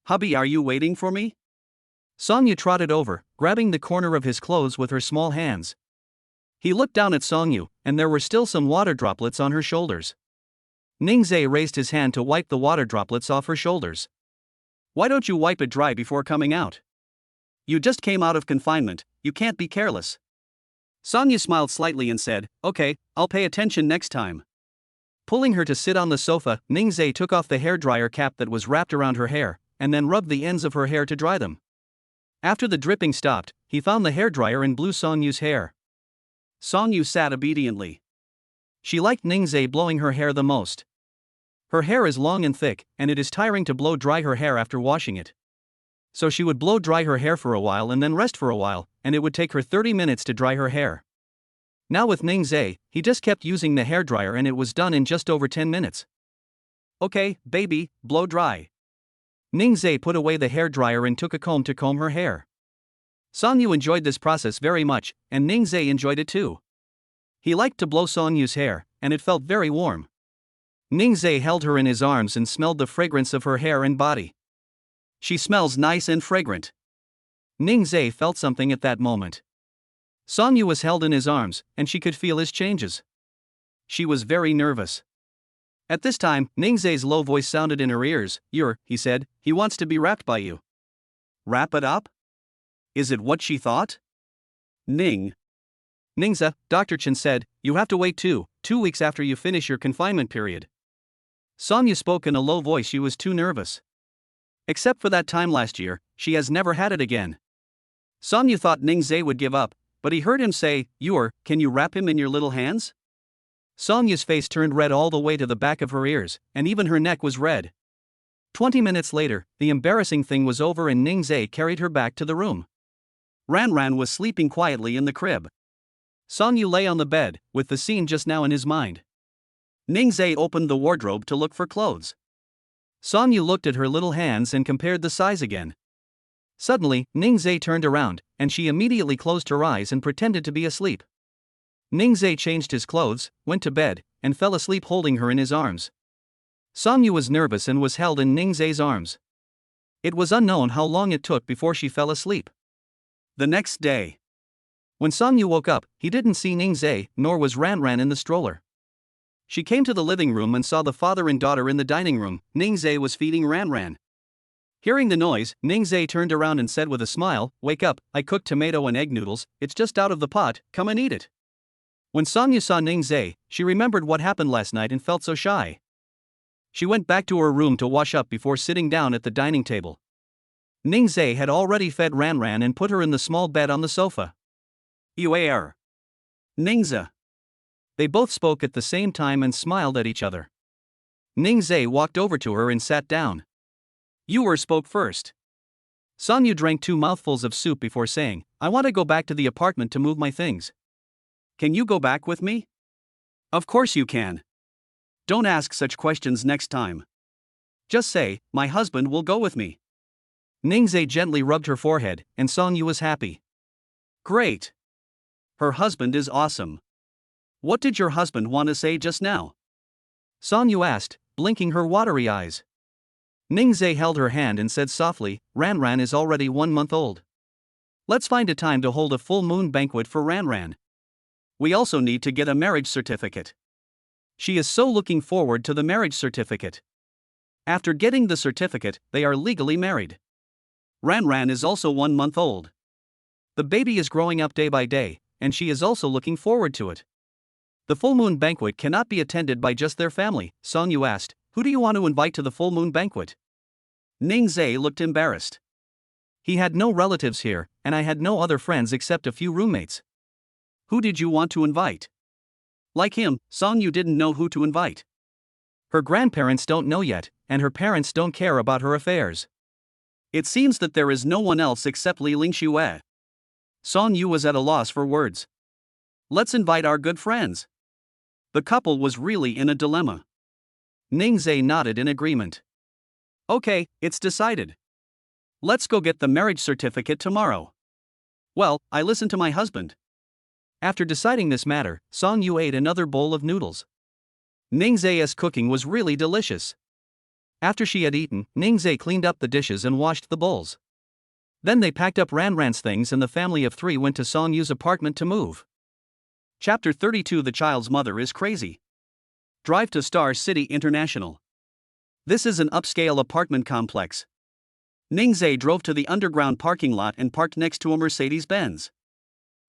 Hubby, are you waiting for me? Songyu trotted over, grabbing the corner of his clothes with her small hands. He looked down at Songyu, and there were still some water droplets on her shoulders. Ningzhe raised his hand to wipe the water droplets off her shoulders. Why don't you wipe it dry before coming out? You just came out of confinement, you can't be careless. Sonia smiled slightly and said, Okay, I'll pay attention next time. Pulling her to sit on the sofa, Ningzhe took off the hairdryer cap that was wrapped around her hair, and then rubbed the ends of her hair to dry them. After the dripping stopped, he found the hairdryer and blew Songyu's hair. Songyu sat obediently. She liked Ningzhe blowing her hair the most. Her hair is long and thick, and it is tiring to blow dry her hair after washing it. So she would blow dry her hair for a while and then rest for a while, and it would take her 30 minutes to dry her hair. Now with Ningzhe, he just kept using the hairdryer and it was done in just over 10 minutes. Okay, baby, blow dry. Ningzhe put away the hairdryer and took a comb to comb her hair. Songyu enjoyed this process very much, and Ningzhe enjoyed it too. He liked to blow Songyu's hair, and it felt very warm. Ningzhe held her in his arms and smelled the fragrance of her hair and body. She smells nice and fragrant. Ningzhe felt something at that moment. Songyu was held in his arms, and she could feel his changes. She was very nervous. At this time, Ningzhe's low voice sounded in her ears. He said, he wants to be wrapped by you. Wrap it up? Is it what she thought? Ningzhe, Dr. Chen said, you have to wait 2 weeks after you finish your confinement period. Songyu spoke in a low voice. She was too nervous. Except for that time last year, she has never had it again. Songyu thought Ningzhe would give up, but he heard him say, can you wrap him in your little hands? Songyu's face turned red all the way to the back of her ears, and even her neck was red. 20 minutes later, the embarrassing thing was over and Ningzhe carried her back to the room. Ranran was sleeping quietly in the crib. Songyu lay on the bed, with the scene just now in his mind. Ningzhe opened the wardrobe to look for clothes. Songyu looked at her little hands and compared the size again. Suddenly, Ningzhe turned around, and she immediately closed her eyes and pretended to be asleep. Ningzhe changed his clothes, went to bed, and fell asleep holding her in his arms. Songyu was nervous and was held in Ningzhe's arms. It was unknown how long it took before she fell asleep. The next day. When Songyu woke up, he didn't see Ningzhe, nor was Ranran in the stroller. She came to the living room and saw the father and daughter in the dining room. Ningzhe was feeding Ranran. Hearing the noise, Ningzhe turned around and said with a smile, Wake up, I cooked tomato and egg noodles, it's just out of the pot, come and eat it. When Songyu saw Ningzhe, she remembered what happened last night and felt so shy. She went back to her room to wash up before sitting down at the dining table. Ningzhe had already fed Ranran and put her in the small bed on the sofa. Ningzhe. They both spoke at the same time and smiled at each other. Ningzhe walked over to her and sat down. Spoke first. Songyu drank 2 mouthfuls of soup before saying, I want to go back to the apartment to move my things. Can you go back with me? Of course you can. Don't ask such questions next time. Just say, my husband will go with me. Ningzhe gently rubbed her forehead, and Songyu was happy. Great. Her husband is awesome. What did your husband want to say just now? Songyu asked, blinking her watery eyes. Ningzhe held her hand and said softly, Ranran is already 1 month old. Let's find a time to hold a full moon banquet for Ranran. We also need to get a marriage certificate. She is so looking forward to the marriage certificate. After getting the certificate, they are legally married. Ranran is also 1 month old. The baby is growing up day by day, and she is also looking forward to it. The full moon banquet cannot be attended by just their family. Songyu asked, Who do you want to invite to the full moon banquet? Ningzhe looked embarrassed. He had no relatives here, and I had no other friends except a few roommates. Who did you want to invite? Like him, Songyu didn't know who to invite. Her grandparents don't know yet, and her parents don't care about her affairs. It seems that there is no one else except Li Lingxue. Songyu was at a loss for words. Let's invite our good friends. The couple was really in a dilemma. Ningzhe nodded in agreement. Okay, it's decided. Let's go get the marriage certificate tomorrow. Well, I listened to my husband. After deciding this matter, Songyu ate another bowl of noodles. Ningzhe's cooking was really delicious. After she had eaten, Ningzhe cleaned up the dishes and washed the bowls. Then they packed up Ranran's things and the family of 3 went to Songyu's apartment to move. Chapter 32 The child's mother is crazy. Drive to Star City International. This is an upscale apartment complex. Ningzhe drove to the underground parking lot and parked next to a Mercedes-Benz.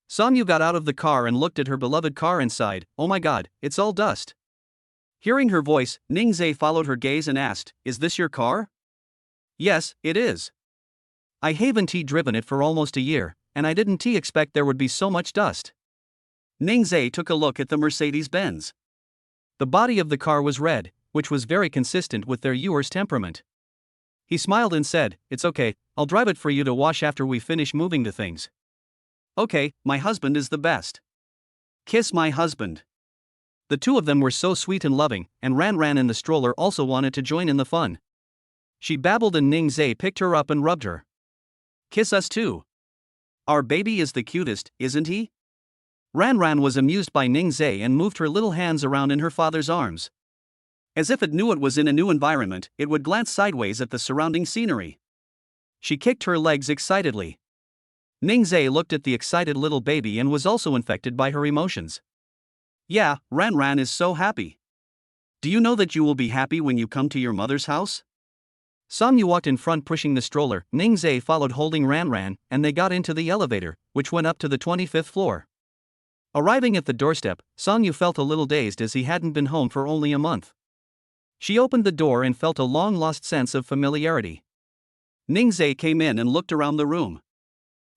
Songyu got out of the car and looked at her beloved car inside. Oh my god, it's all dust. Hearing her voice, Ningzhe followed her gaze and asked, "Is this your car?" "Yes, it is. I haven't driven it for almost a year, and I didn't expect there would be so much dust." Ningzhe took a look at the Mercedes-Benz. The body of the car was red, which was very consistent with their viewer's temperament. He smiled and said, "It's okay, I'll drive it for you to wash after we finish moving the things." "Okay, my husband is the best. Kiss my husband." The two of them were so sweet and loving, and Ran in the stroller also wanted to join in the fun. She babbled and Ningzhe picked her up and rubbed her. "Kiss us too. Our baby is the cutest, isn't he?" Ran was amused by Ningzhe and moved her little hands around in her father's arms. As if it knew it was in a new environment, it would glance sideways at the surrounding scenery. She kicked her legs excitedly. Ningzhe looked at the excited little baby and was also infected by her emotions. "Yeah, Ran is so happy. Do you know that you will be happy when you come to your mother's house?" Songyu walked in front pushing the stroller, Ningzhe followed holding Ran, and they got into the elevator, which went up to the 25th floor. Arriving at the doorstep, Songyu felt a little dazed as he hadn't been home for only a month. She opened the door and felt a long-lost sense of familiarity. Ningzhe came in and looked around the room.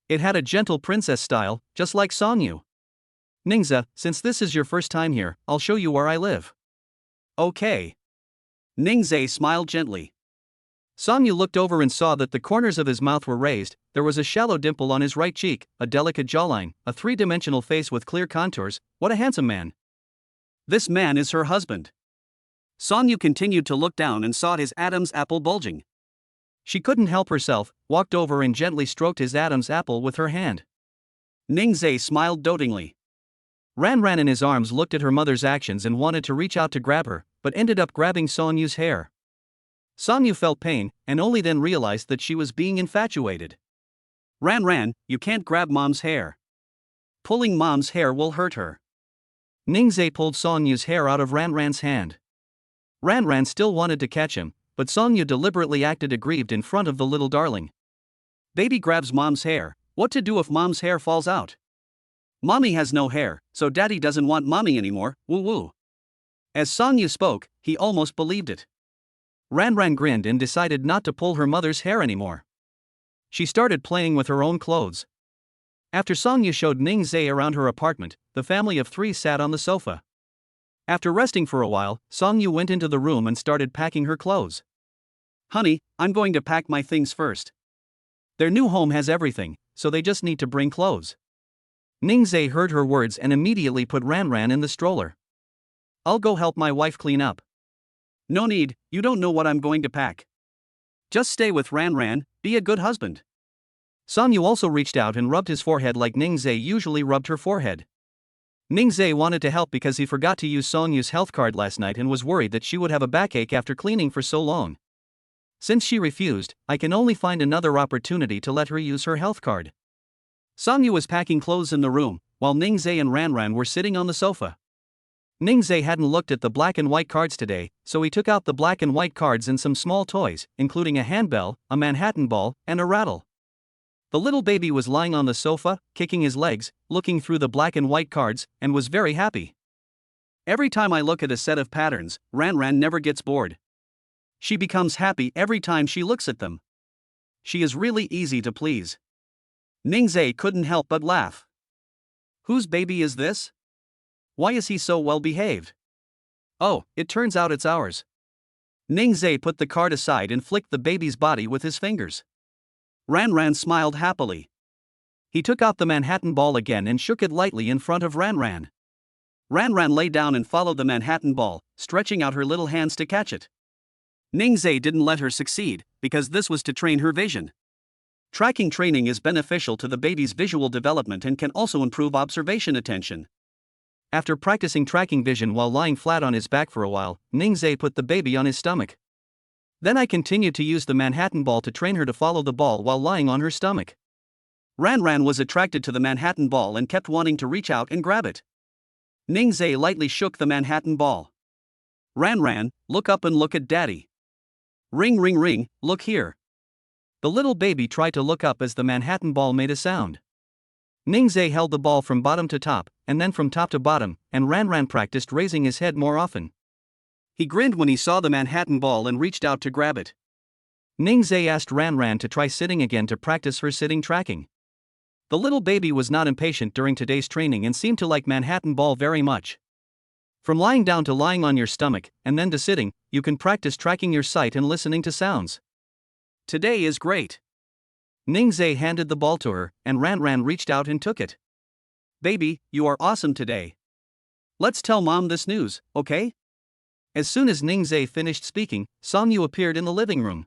It had a gentle princess style, just like Songyu. "Ningzhe, since this is your first time here, I'll show you where I live." "Okay." Ningzhe smiled gently. Songyu looked over and saw that the corners of his mouth were raised, there was a shallow dimple on his right cheek, a delicate jawline, a three-dimensional face with clear contours. What a handsome man. This man is her husband. Songyu continued to look down and saw his Adam's apple bulging. She couldn't help herself, walked over and gently stroked his Adam's apple with her hand. Ningzhe smiled dotingly. Ran in his arms looked at her mother's actions and wanted to reach out to grab her, but ended up grabbing Songyu's hair. Songyu felt pain, and only then realized that she was being infatuated. Ran, you can't grab mom's hair. Pulling mom's hair will hurt her." Ningzhe pulled Songyu's hair out of Ran's hand. Ran still wanted to catch him, but Songyu deliberately acted aggrieved in front of the little darling. "Baby grabs mom's hair, what to do if mom's hair falls out? Mommy has no hair, so daddy doesn't want mommy anymore, woo woo." As Songyu spoke, he almost believed it. Ran grinned and decided not to pull her mother's hair anymore. She started playing with her own clothes. After Songyu showed Ningzhe around her apartment, the family of three sat on the sofa. After resting for a while, Songyu went into the room and started packing her clothes. "Honey, I'm going to pack my things first. Their new home has everything, so they just need to bring clothes." Ningzhe heard her words and immediately put Ran in the stroller. "I'll go help my wife clean up." "No need, you don't know what I'm going to pack. Just stay with Ran, be a good husband." Songyu also reached out and rubbed his forehead like Ningzhe usually rubbed her forehead. Ningzhe wanted to help because he forgot to use Songyu's health card last night and was worried that she would have a backache after cleaning for so long. Since she refused, I can only find another opportunity to let her use her health card. Songyu was packing clothes in the room, while Ningzhe and Ran were sitting on the sofa. Ningzhe hadn't looked at the black and white cards today, so he took out the black and white cards and some small toys, including a handbell, a Manhattan ball, and a rattle. The little baby was lying on the sofa, kicking his legs, looking through the black and white cards, and was very happy. Every time I look at a set of patterns, Ran never gets bored. She becomes happy every time she looks at them. She is really easy to please. Ningzhe couldn't help but laugh. "Whose baby is this? Why is he so well behaved? Oh, it turns out it's ours." Ningzhe put the card aside and flicked the baby's body with his fingers. Ran smiled happily. He took out the Manhattan ball again and shook it lightly in front of Ran. Ran lay down and followed the Manhattan ball, stretching out her little hands to catch it. Ningzhe didn't let her succeed, because this was to train her vision. Tracking training is beneficial to the baby's visual development and can also improve observation attention. After practicing tracking vision while lying flat on his back for a while, Ningzhe put the baby on his stomach. Then I continued to use the Manhattan ball to train her to follow the ball while lying on her stomach. Ran was attracted to the Manhattan ball and kept wanting to reach out and grab it. Ningzhe lightly shook the Manhattan ball. Ran, look up and look at daddy. Ring, ring, ring, look here. The little baby tried to look up as the Manhattan ball made a sound. Ningzai held the ball from bottom to top, and then from top to bottom, and Ran practiced raising his head more often. He grinned when he saw the Manhattan ball and reached out to grab it. Ningzai asked Ran to try sitting again to practice her sitting tracking. The little baby was not impatient during today's training and seemed to like Manhattan ball very much. From lying down to lying on your stomach, and then to sitting, you can practice tracking your sight and listening to sounds. Today is great. Ningzai handed the ball to her, and Ran reached out and took it. Baby, you are awesome today. Let's tell mom this news, okay? As soon as Ningzai finished speaking, Songyu appeared in the living room.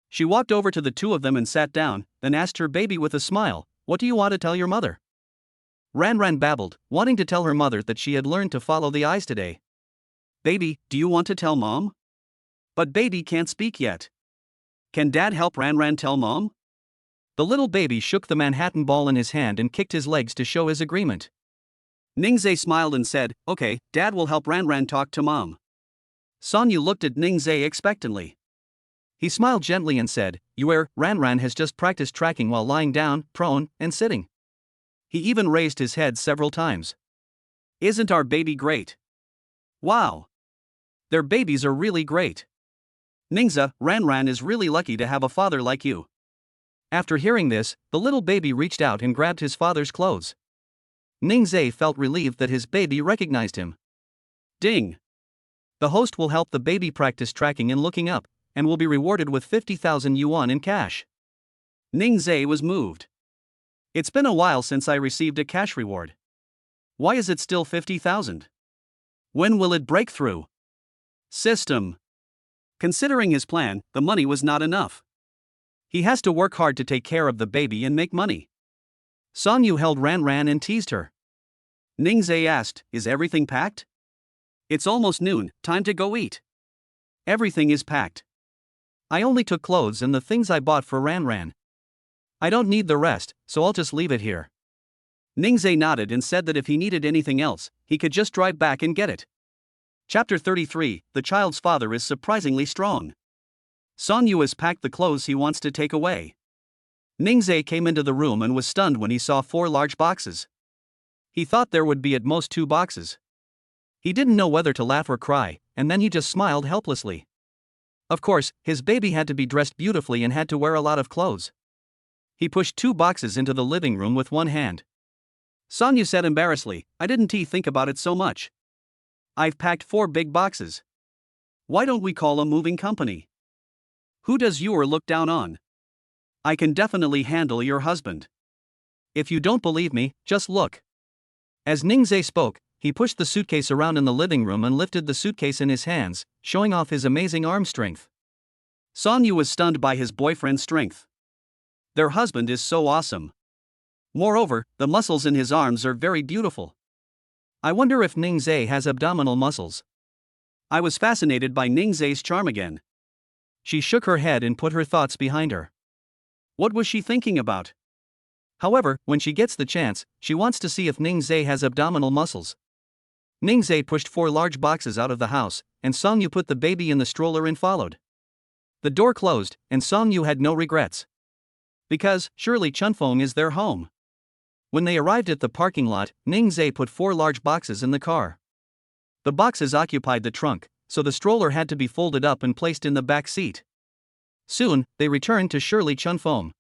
She walked over to the two of them and sat down, then asked her baby with a smile, "What do you want to tell your mother?" Ran babbled, wanting to tell her mother that she had learned to follow the eyes today. Baby, do you want to tell mom? But baby can't speak yet. Can dad help Ran tell mom? The little baby shook the Manhattan ball in his hand and kicked his legs to show his agreement. Ningzai smiled and said, "Okay, dad will help Ran talk to mom." Songyu looked at Ningzai expectantly. He smiled gently and said, Ran has just practiced tracking while lying down, prone, and sitting. He even raised his head several times. Isn't our baby great? Wow! Their babies are really great. Ningza, Ran is really lucky to have a father like you. After hearing this, the little baby reached out and grabbed his father's clothes. Ningzai felt relieved that his baby recognized him. Ding! The host will help the baby practice tracking and looking up, and will be rewarded with 50,000 yuan in cash. Ningzai was moved. It's been a while since I received a cash reward. Why is it still 50,000? When will it break through? System. Considering his plan, the money was not enough. He has to work hard to take care of the baby and make money. Songyu held Ran and teased her. Ningzai asked, "Is everything packed?" It's almost noon, time to go eat. Everything is packed. I only took clothes and the things I bought for Ran. I don't need the rest, so I'll just leave it here. Ningzai nodded and said that if he needed anything else, he could just drive back and get it. Chapter 33, The child's father is surprisingly strong. Songyu has packed the clothes he wants to take away. Ningzai came into the room and was stunned when he saw 4 large boxes. He thought there would be at most 2 boxes. He didn't know whether to laugh or cry, and then he just smiled helplessly. Of course, his baby had to be dressed beautifully and had to wear a lot of clothes. He pushed 2 boxes into the living room with one hand. Songyu said embarrassedly, "I didn't think about it so much. I've packed 4 big boxes. Why don't we call a moving company? Who does you look down on? I can definitely handle your husband. If you don't believe me, just look." As Ningzai spoke, he pushed the suitcase around in the living room and lifted the suitcase in his hands, showing off his amazing arm strength. Songyu was stunned by his boyfriend's strength. Their husband is so awesome. Moreover, the muscles in his arms are very beautiful. I wonder if Ningzai has abdominal muscles. I was fascinated by Ningzai's charm again. She shook her head and put her thoughts behind her. What was she thinking about? However, when she gets the chance, she wants to see if Ningzai has abdominal muscles. Ningzai pushed 4 large boxes out of the house, and Songyu put the baby in the stroller and followed. The door closed, and Songyu had no regrets. Because, surely Chunfeng is their home. When they arrived at the parking lot, Ningzai put 4 large boxes in the car. The boxes occupied the trunk, so the stroller had to be folded up and placed in the back seat. Soon, they returned to Shirley Chunfeng.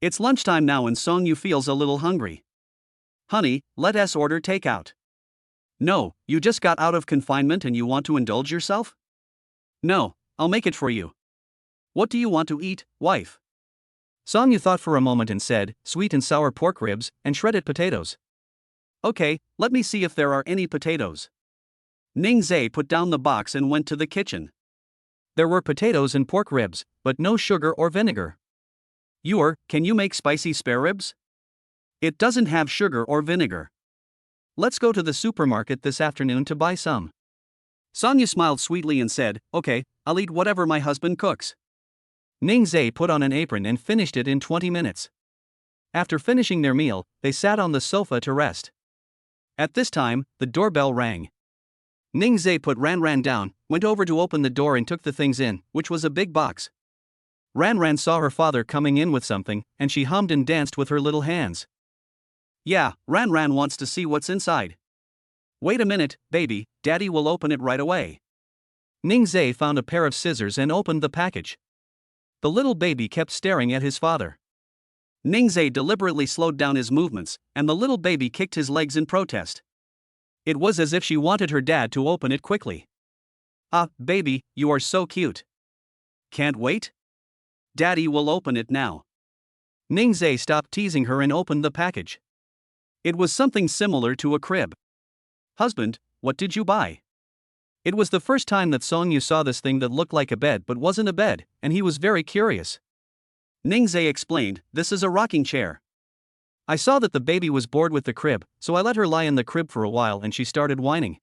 It's lunchtime now and Songyu feels a little hungry. Honey, let us order takeout. No, you just got out of confinement and you want to indulge yourself? No, I'll make it for you. What do you want to eat, wife? Songyu thought for a moment and said, sweet and sour pork ribs, and shredded potatoes. Okay, let me see if there are any potatoes. Ningzai put down the box and went to the kitchen. There were potatoes and pork ribs, but no sugar or vinegar. Can you make spicy spare ribs? It doesn't have sugar or vinegar. Let's go to the supermarket this afternoon to buy some. Songyu smiled sweetly and said, okay, I'll eat whatever my husband cooks. Ningzai put on an apron and finished it in 20 minutes. After finishing their meal, they sat on the sofa to rest. At this time, the doorbell rang. Ningzhe put Ran down, went over to open the door and took the things in, which was a big box. Ran saw her father coming in with something, and she hummed and danced with her little hands. Yeah, Ran wants to see what's inside. Wait a minute, baby, Daddy will open it right away. Ningzhe found a pair of scissors and opened the package. The little baby kept staring at his father. Ningzhe deliberately slowed down his movements, and the little baby kicked his legs in protest. It was as if she wanted her dad to open it quickly. Ah, baby, you are so cute. Can't wait? Daddy will open it now. Ningzhe stopped teasing her and opened the package. It was something similar to a crib. Husband, what did you buy? It was the first time that Song Yu saw this thing that looked like a bed but wasn't a bed, and he was very curious. Ningzhe explained, this is a rocking chair. I saw that the baby was bored with the crib, so I let her lie in the crib for a while and she started whining.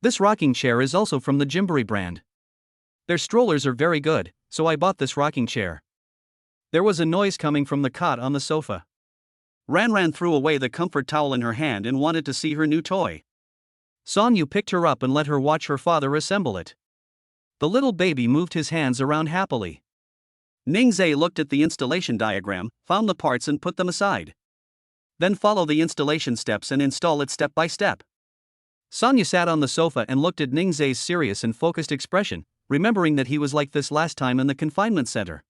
This rocking chair is also from the Jimbori brand. Their strollers are very good, so I bought this rocking chair. There was a noise coming from the cot on the sofa. Ran threw away the comfort towel in her hand and wanted to see her new toy. Song Yu picked her up and let her watch her father assemble it. The little baby moved his hands around happily. Ningzhe looked at the installation diagram, found the parts and put them aside. Then follow the installation steps and install it step by step. Song Yu sat on the sofa and looked at Ningzhe's serious and focused expression, remembering that he was like this last time in the confinement center.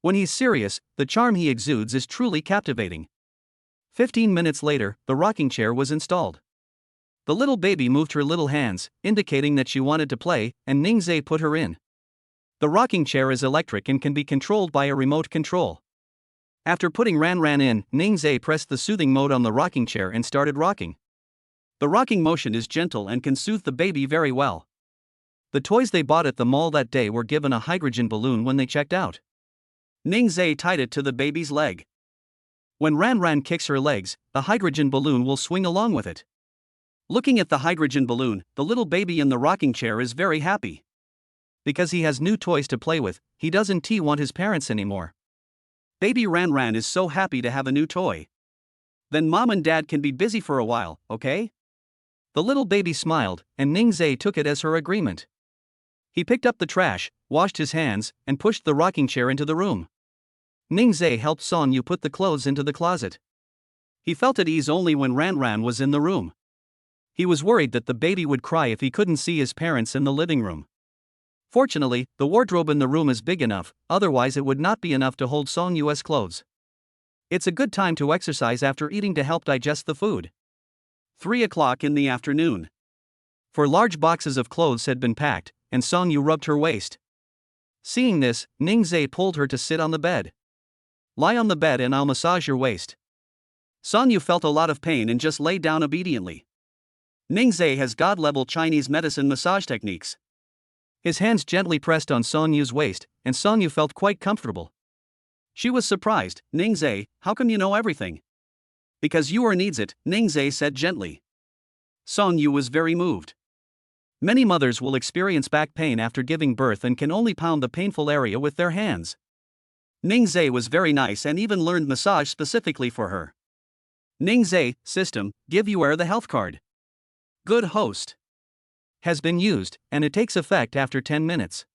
When he's serious, the charm he exudes is truly captivating. 15 minutes later, the rocking chair was installed. The little baby moved her little hands, indicating that she wanted to play, and Ningzhe put her in. The rocking chair is electric and can be controlled by a remote control. After putting Ran in, Ningzhe pressed the soothing mode on the rocking chair and started rocking. The rocking motion is gentle and can soothe the baby very well. The toys they bought at the mall that day were given a hydrogen balloon when they checked out. Ningzhe tied it to the baby's leg. When Ran kicks her legs, the hydrogen balloon will swing along with it. Looking at the hydrogen balloon, the little baby in the rocking chair is very happy. Because he has new toys to play with, he doesn't want his parents anymore. Baby Ran is so happy to have a new toy. Then mom and dad can be busy for a while, okay? The little baby smiled, and Ningzhe took it as her agreement. He picked up the trash, washed his hands, and pushed the rocking chair into the room. Ningzhe helped Song Yu put the clothes into the closet. He felt at ease only when Ran was in the room. He was worried that the baby would cry if he couldn't see his parents in the living room. Fortunately, the wardrobe in the room is big enough, otherwise it would not be enough to hold Song Yu's clothes. It's a good time to exercise after eating to help digest the food. 3 o'clock in the afternoon. 4 large boxes of clothes had been packed, and Song Yu rubbed her waist. Seeing this, Ningzhe pulled her to sit on the bed. Lie on the bed and I'll massage your waist. Song Yu felt a lot of pain and just lay down obediently. Ningzhe has god-level Chinese medicine massage techniques. His hands gently pressed on Song Yu's waist, and Song Yu felt quite comfortable. She was surprised. Ningzhe, how come you know everything? Because Yu needs it, Ningzhe said gently. Song Yu was very moved. Many mothers will experience back pain after giving birth and can only pound the painful area with their hands. Ningzhe was very nice and even learned massage specifically for her. Ningzhe, system, give Yu the health card. Good host. Has been used, and it takes effect after 10 minutes.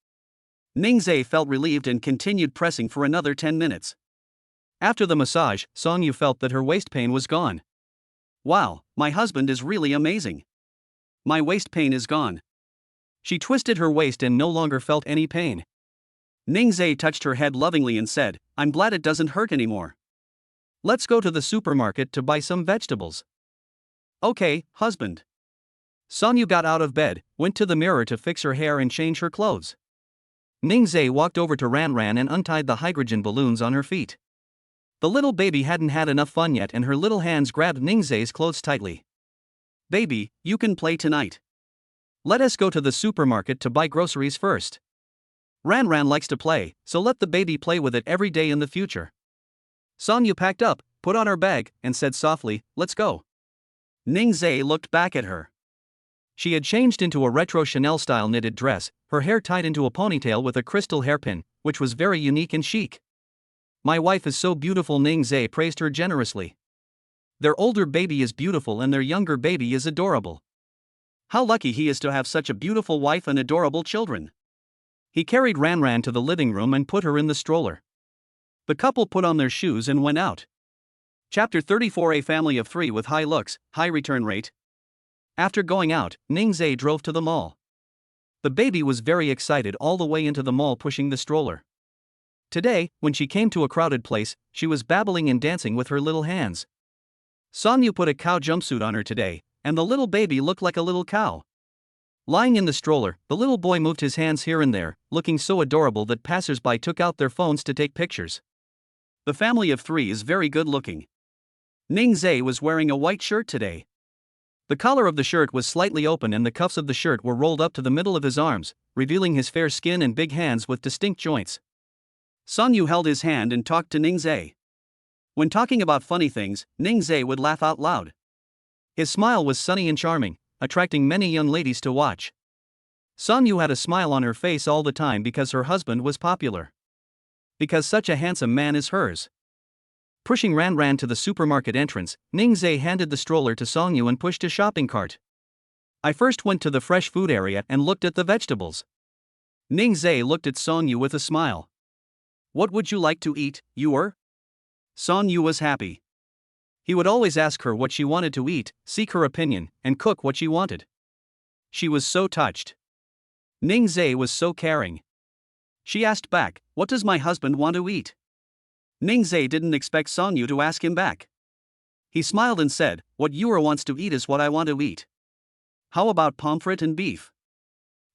Ningzhe felt relieved and continued pressing for another 10 minutes. After the massage, Song Yu felt that her waist pain was gone. Wow, my husband is really amazing. My waist pain is gone. She twisted her waist and no longer felt any pain. Ningzhe touched her head lovingly and said, I'm glad it doesn't hurt anymore. Let's go to the supermarket to buy some vegetables. Okay, husband. Song Yu got out of bed, went to the mirror to fix her hair and change her clothes. Ningzhe walked over to Ran and untied the hydrogen balloons on her feet. The little baby hadn't had enough fun yet and her little hands grabbed Ningzhe's clothes tightly. Baby, you can play tonight. Let us go to the supermarket to buy groceries first. Ran likes to play, so let the baby play with it every day in the future. Song Yu packed up, put on her bag, and said softly, let's go. Ningzhe looked back at her. She had changed into a retro Chanel-style knitted dress, her hair tied into a ponytail with a crystal hairpin, which was very unique and chic. My wife is so beautiful, Ningzhe praised her generously. Their older baby is beautiful and their younger baby is adorable. How lucky he is to have such a beautiful wife and adorable children. He carried Ran to the living room and put her in the stroller. The couple put on their shoes and went out. Chapter 34. A family of 3 with high looks, high return rate. After going out, Ningzhe drove to the mall. The baby was very excited all the way into the mall pushing the stroller. Today, when she came to a crowded place, she was babbling and dancing with her little hands. Sonyu put a cow jumpsuit on her today, and the little baby looked like a little cow. Lying in the stroller, the little boy moved his hands here and there, looking so adorable that passers-by took out their phones to take pictures. The family of 3 is very good looking. Ningzhe was wearing a white shirt today. The collar of the shirt was slightly open and the cuffs of the shirt were rolled up to the middle of his arms, revealing his fair skin and big hands with distinct joints. Sonyu held his hand and talked to Ningzhe. When talking about funny things, Ningzhe would laugh out loud. His smile was sunny and charming, attracting many young ladies to watch. Sonyu had a smile on her face all the time because her husband was popular. Because such a handsome man is hers. Pushing Ran to the supermarket entrance, Ningzhe handed the stroller to Sonyu and pushed a shopping cart. I first went to the fresh food area and looked at the vegetables. Ningzhe looked at Sonyu with a smile. What would you like to eat, Yuer? Sonyu was happy. He would always ask her what she wanted to eat, seek her opinion, and cook what she wanted. She was so touched. Ningzhe was so caring. She asked back, what does my husband want to eat? Ningzhe didn't expect Sonyu to ask him back. He smiled and said, what Yuer wants to eat is what I want to eat. How about pomfret and beef?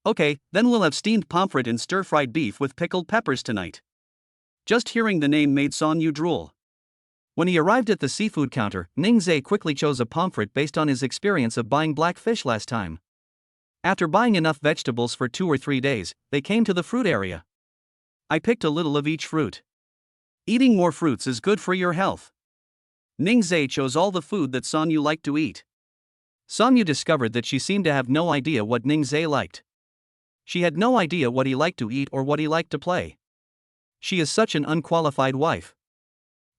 Okay, then we'll have steamed pomfret and stir-fried beef with pickled peppers tonight. Just hearing the name made Sonyu drool. When he arrived at the seafood counter, Ningzhe quickly chose a pomfret based on his experience of buying black fish last time. After buying enough vegetables for 2 or 3 days, they came to the fruit area. I picked a little of each fruit. Eating more fruits is good for your health. Ningzhe chose all the food that Sonyu liked to eat. Sonyu discovered that she seemed to have no idea what Ningzhe liked. She had no idea what he liked to eat or what he liked to play. She is such an unqualified wife.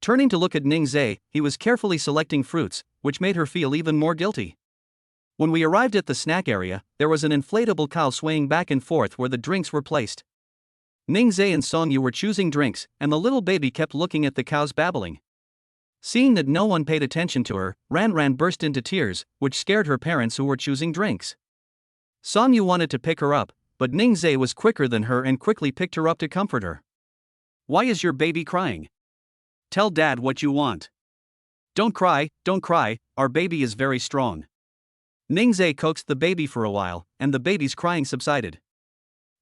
Turning to look at Ningzhe, he was carefully selecting fruits, which made her feel even more guilty. When we arrived at the snack area, there was an inflatable cow swaying back and forth where the drinks were placed. Ningzhe and Sonyu were choosing drinks, and the little baby kept looking at the cows babbling. Seeing that no one paid attention to her, Ran burst into tears, which scared her parents who were choosing drinks. Sonyu wanted to pick her up, but Ningzhe was quicker than her and quickly picked her up to comfort her. Why is your baby crying? Tell Dad what you want. Don't cry, our baby is very strong. Ningzhe coaxed the baby for a while, and the baby's crying subsided.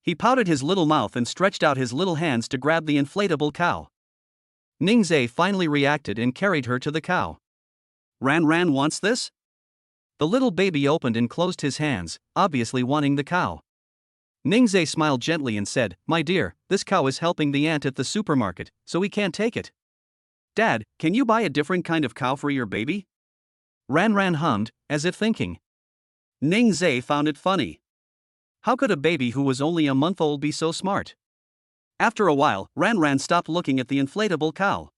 He pouted his little mouth and stretched out his little hands to grab the inflatable cow. Ningzhe finally reacted and carried her to the cow. Ran wants this? The little baby opened and closed his hands, obviously wanting the cow. Ningzhe smiled gently and said, my dear, this cow is helping the aunt at the supermarket, so we can't take it. Dad, can you buy a different kind of cow for your baby? Ran hummed, as if thinking. Ningzhe found it funny. How could a baby who was only a month old be so smart? After a while, Ran stopped looking at the inflatable cow.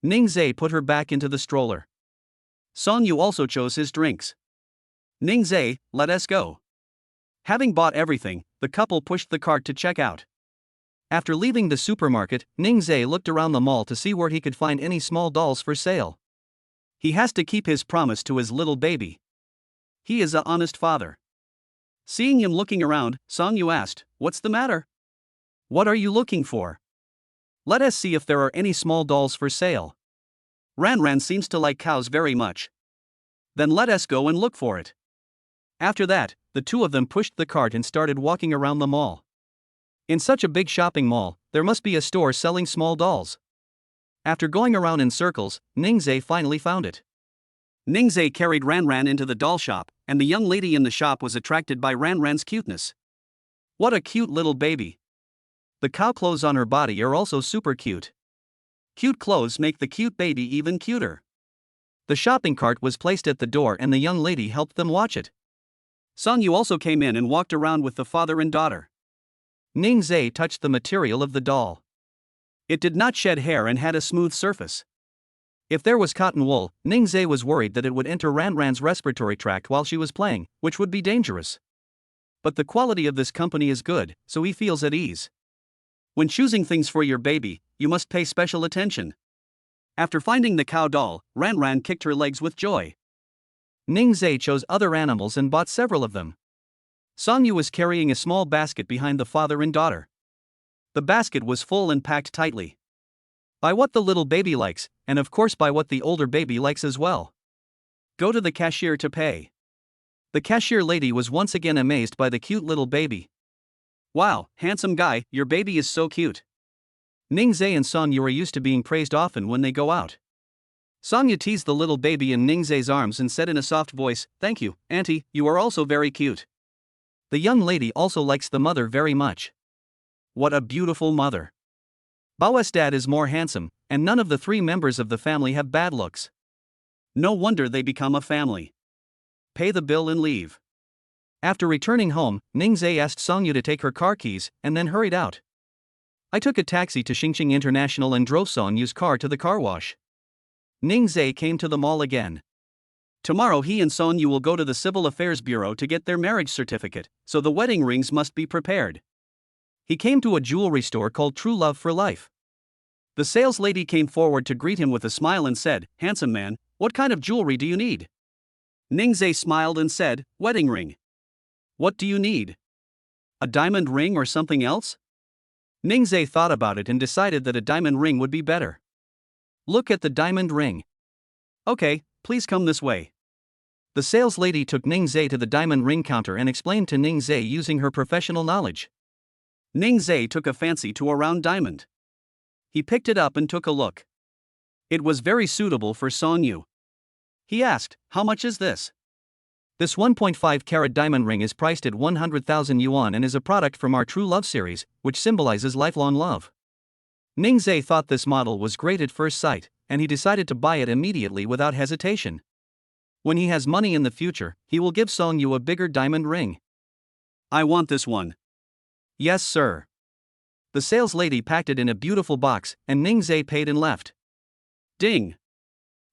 Ningzhe put her back into the stroller. Sonyu also chose his drinks. Ningzhe, let us go. Having bought everything, the couple pushed the cart to check out. After leaving the supermarket, Ningzhe looked around the mall to see where he could find any small dolls for sale. He has to keep his promise to his little baby. He is an honest father. Seeing him looking around, Sonyu asked, what's the matter? What are you looking for? Let us see if there are any small dolls for sale. Ran seems to like cows very much. Then let us go and look for it. After that, the two of them pushed the cart and started walking around the mall. In such a big shopping mall, there must be a store selling small dolls. After going around in circles, Ningzhe finally found it. Ningzhe carried Ran into the doll shop, and the young lady in the shop was attracted by Ran's cuteness. What a cute little baby. The cow clothes on her body are also super cute. Cute clothes make the cute baby even cuter. The shopping cart was placed at the door and the young lady helped them watch it. Sonyu also came in and walked around with the father and daughter. Ningzhe touched the material of the doll. It did not shed hair and had a smooth surface. If there was cotton wool, Ningzhe was worried that it would enter Ranran's respiratory tract while she was playing, which would be dangerous. But the quality of this company is good, so he feels at ease. When choosing things for your baby, you must pay special attention. After finding the cow doll, Ranran kicked her legs with joy. Ningzhe chose other animals and bought several of them. Songyu was carrying a small basket behind the father and daughter. The basket was full and packed tightly. By what the little baby likes, and of course by what the older baby likes as well. Go to the cashier to pay. The cashier lady was once again amazed by the cute little baby. Wow, handsome guy, your baby is so cute. Ningzhe and Songyu are used to being praised often when they go out. Songyu teased the little baby in Ningzhe's arms and said in a soft voice, "Thank you, auntie, you are also very cute." The young lady also likes the mother very much. What a beautiful mother. Bao's dad is more handsome, and none of the three members of the family have bad looks. No wonder they become a family. Pay the bill and leave. After returning home, Ningzhe asked Songyu to take her car keys, and then hurried out. I took a taxi to Xingqing International and drove Songyu's car to the car wash. Ningzhe came to the mall again. Tomorrow he and Songyu will go to the Civil Affairs Bureau to get their marriage certificate, so the wedding rings must be prepared. He came to a jewelry store called True Love for Life. The sales lady came forward to greet him with a smile and said, "Handsome man, what kind of jewelry do you need?" Ningzhe smiled and said, "Wedding ring." "What do you need? A diamond ring or something else?" Ningzhe thought about it and decided that a diamond ring would be better. "Look at the diamond ring." "Okay, please come this way." The sales lady took Ningzhe to the diamond ring counter and explained to Ningzhe using her professional knowledge. Ningzhe took a fancy to a round diamond. He picked it up and took a look. It was very suitable for Songyu. He asked, "How much is this?" This 1.5 carat diamond ring is priced at 100,000 yuan and is a product from our True Love series, which symbolizes lifelong love. Ningzhe thought this model was great at first sight, and he decided to buy it immediately without hesitation. When he has money in the future, he will give Songyu a bigger diamond ring. "I want this one." "Yes, sir." The sales lady packed it in a beautiful box, and Ningzhe paid and left. Ding!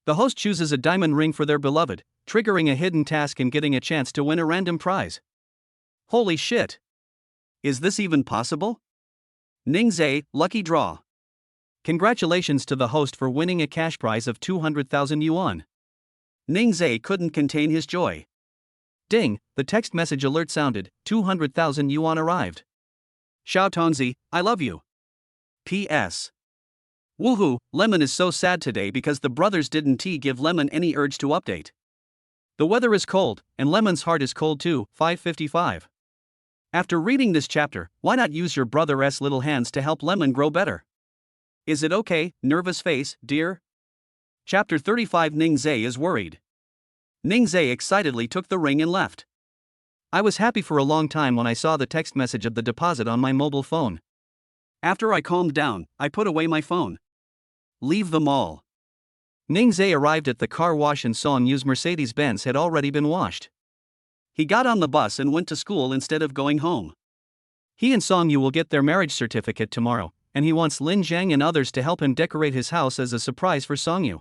The host chooses a diamond ring for their beloved, triggering a hidden task and getting a chance to win a random prize. Holy shit! Is this even possible? Ningzhe, lucky draw. Congratulations to the host for winning a cash prize of 200,000 yuan. Ningzhe couldn't contain his joy. Ding, the text message alert sounded, 200,000 yuan arrived. Xiao Tongzi, I love you. P.S. Woohoo, Lemon is so sad today because the brothers didn't give Lemon any urge to update. The weather is cold, and Lemon's heart is cold too, 555. After reading this chapter, why not use your brother's little hands to help Lemon grow better? Is it okay, nervous face, dear? Chapter 35 Ningzhe is worried. Ningzhe excitedly took the ring and left. I was happy for a long time when I saw the text message of the deposit on my mobile phone. After I calmed down, I put away my phone. Leave the mall. Ningzhe arrived at the car wash and Songyu's Mercedes-Benz had already been washed. He got on the bus and went to school instead of going home. He and Songyu will get their marriage certificate tomorrow, and he wants Lin Zhang and others to help him decorate his house as a surprise for Songyu.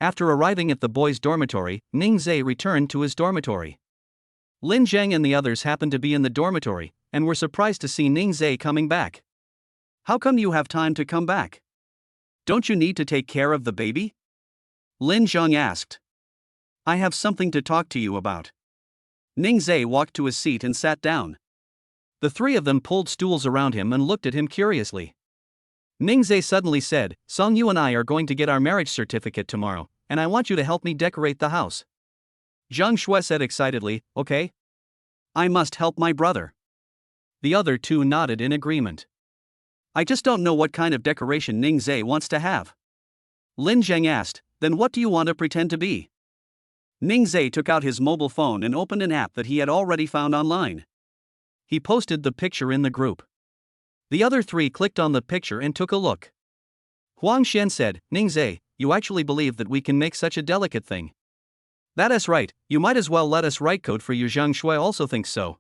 After arriving at the boys' dormitory, Ningzhe returned to his dormitory. Lin Zhang and the others happened to be in the dormitory, and were surprised to see Ningzhe coming back. How come you have time to come back? Don't you need to take care of the baby? Lin Zhang asked. I have something to talk to you about. Ningzhe walked to his seat and sat down. The three of them pulled stools around him and looked at him curiously. Ningzhe suddenly said, Songyu and I are going to get our marriage certificate tomorrow, and I want you to help me decorate the house. Zhang Shui said excitedly, okay. I must help my brother. The other two nodded in agreement. I just don't know what kind of decoration Ningzhe wants to have. Lin Zhang asked, then what do you want to pretend to be? Ningzhe took out his mobile phone and opened an app that he had already found online. He posted the picture in the group. The other three clicked on the picture and took a look. Huang Xian said, Ningzhe, you actually believe that we can make such a delicate thing? That is right, you might as well let us write code for you. Zhang Shui also thinks so.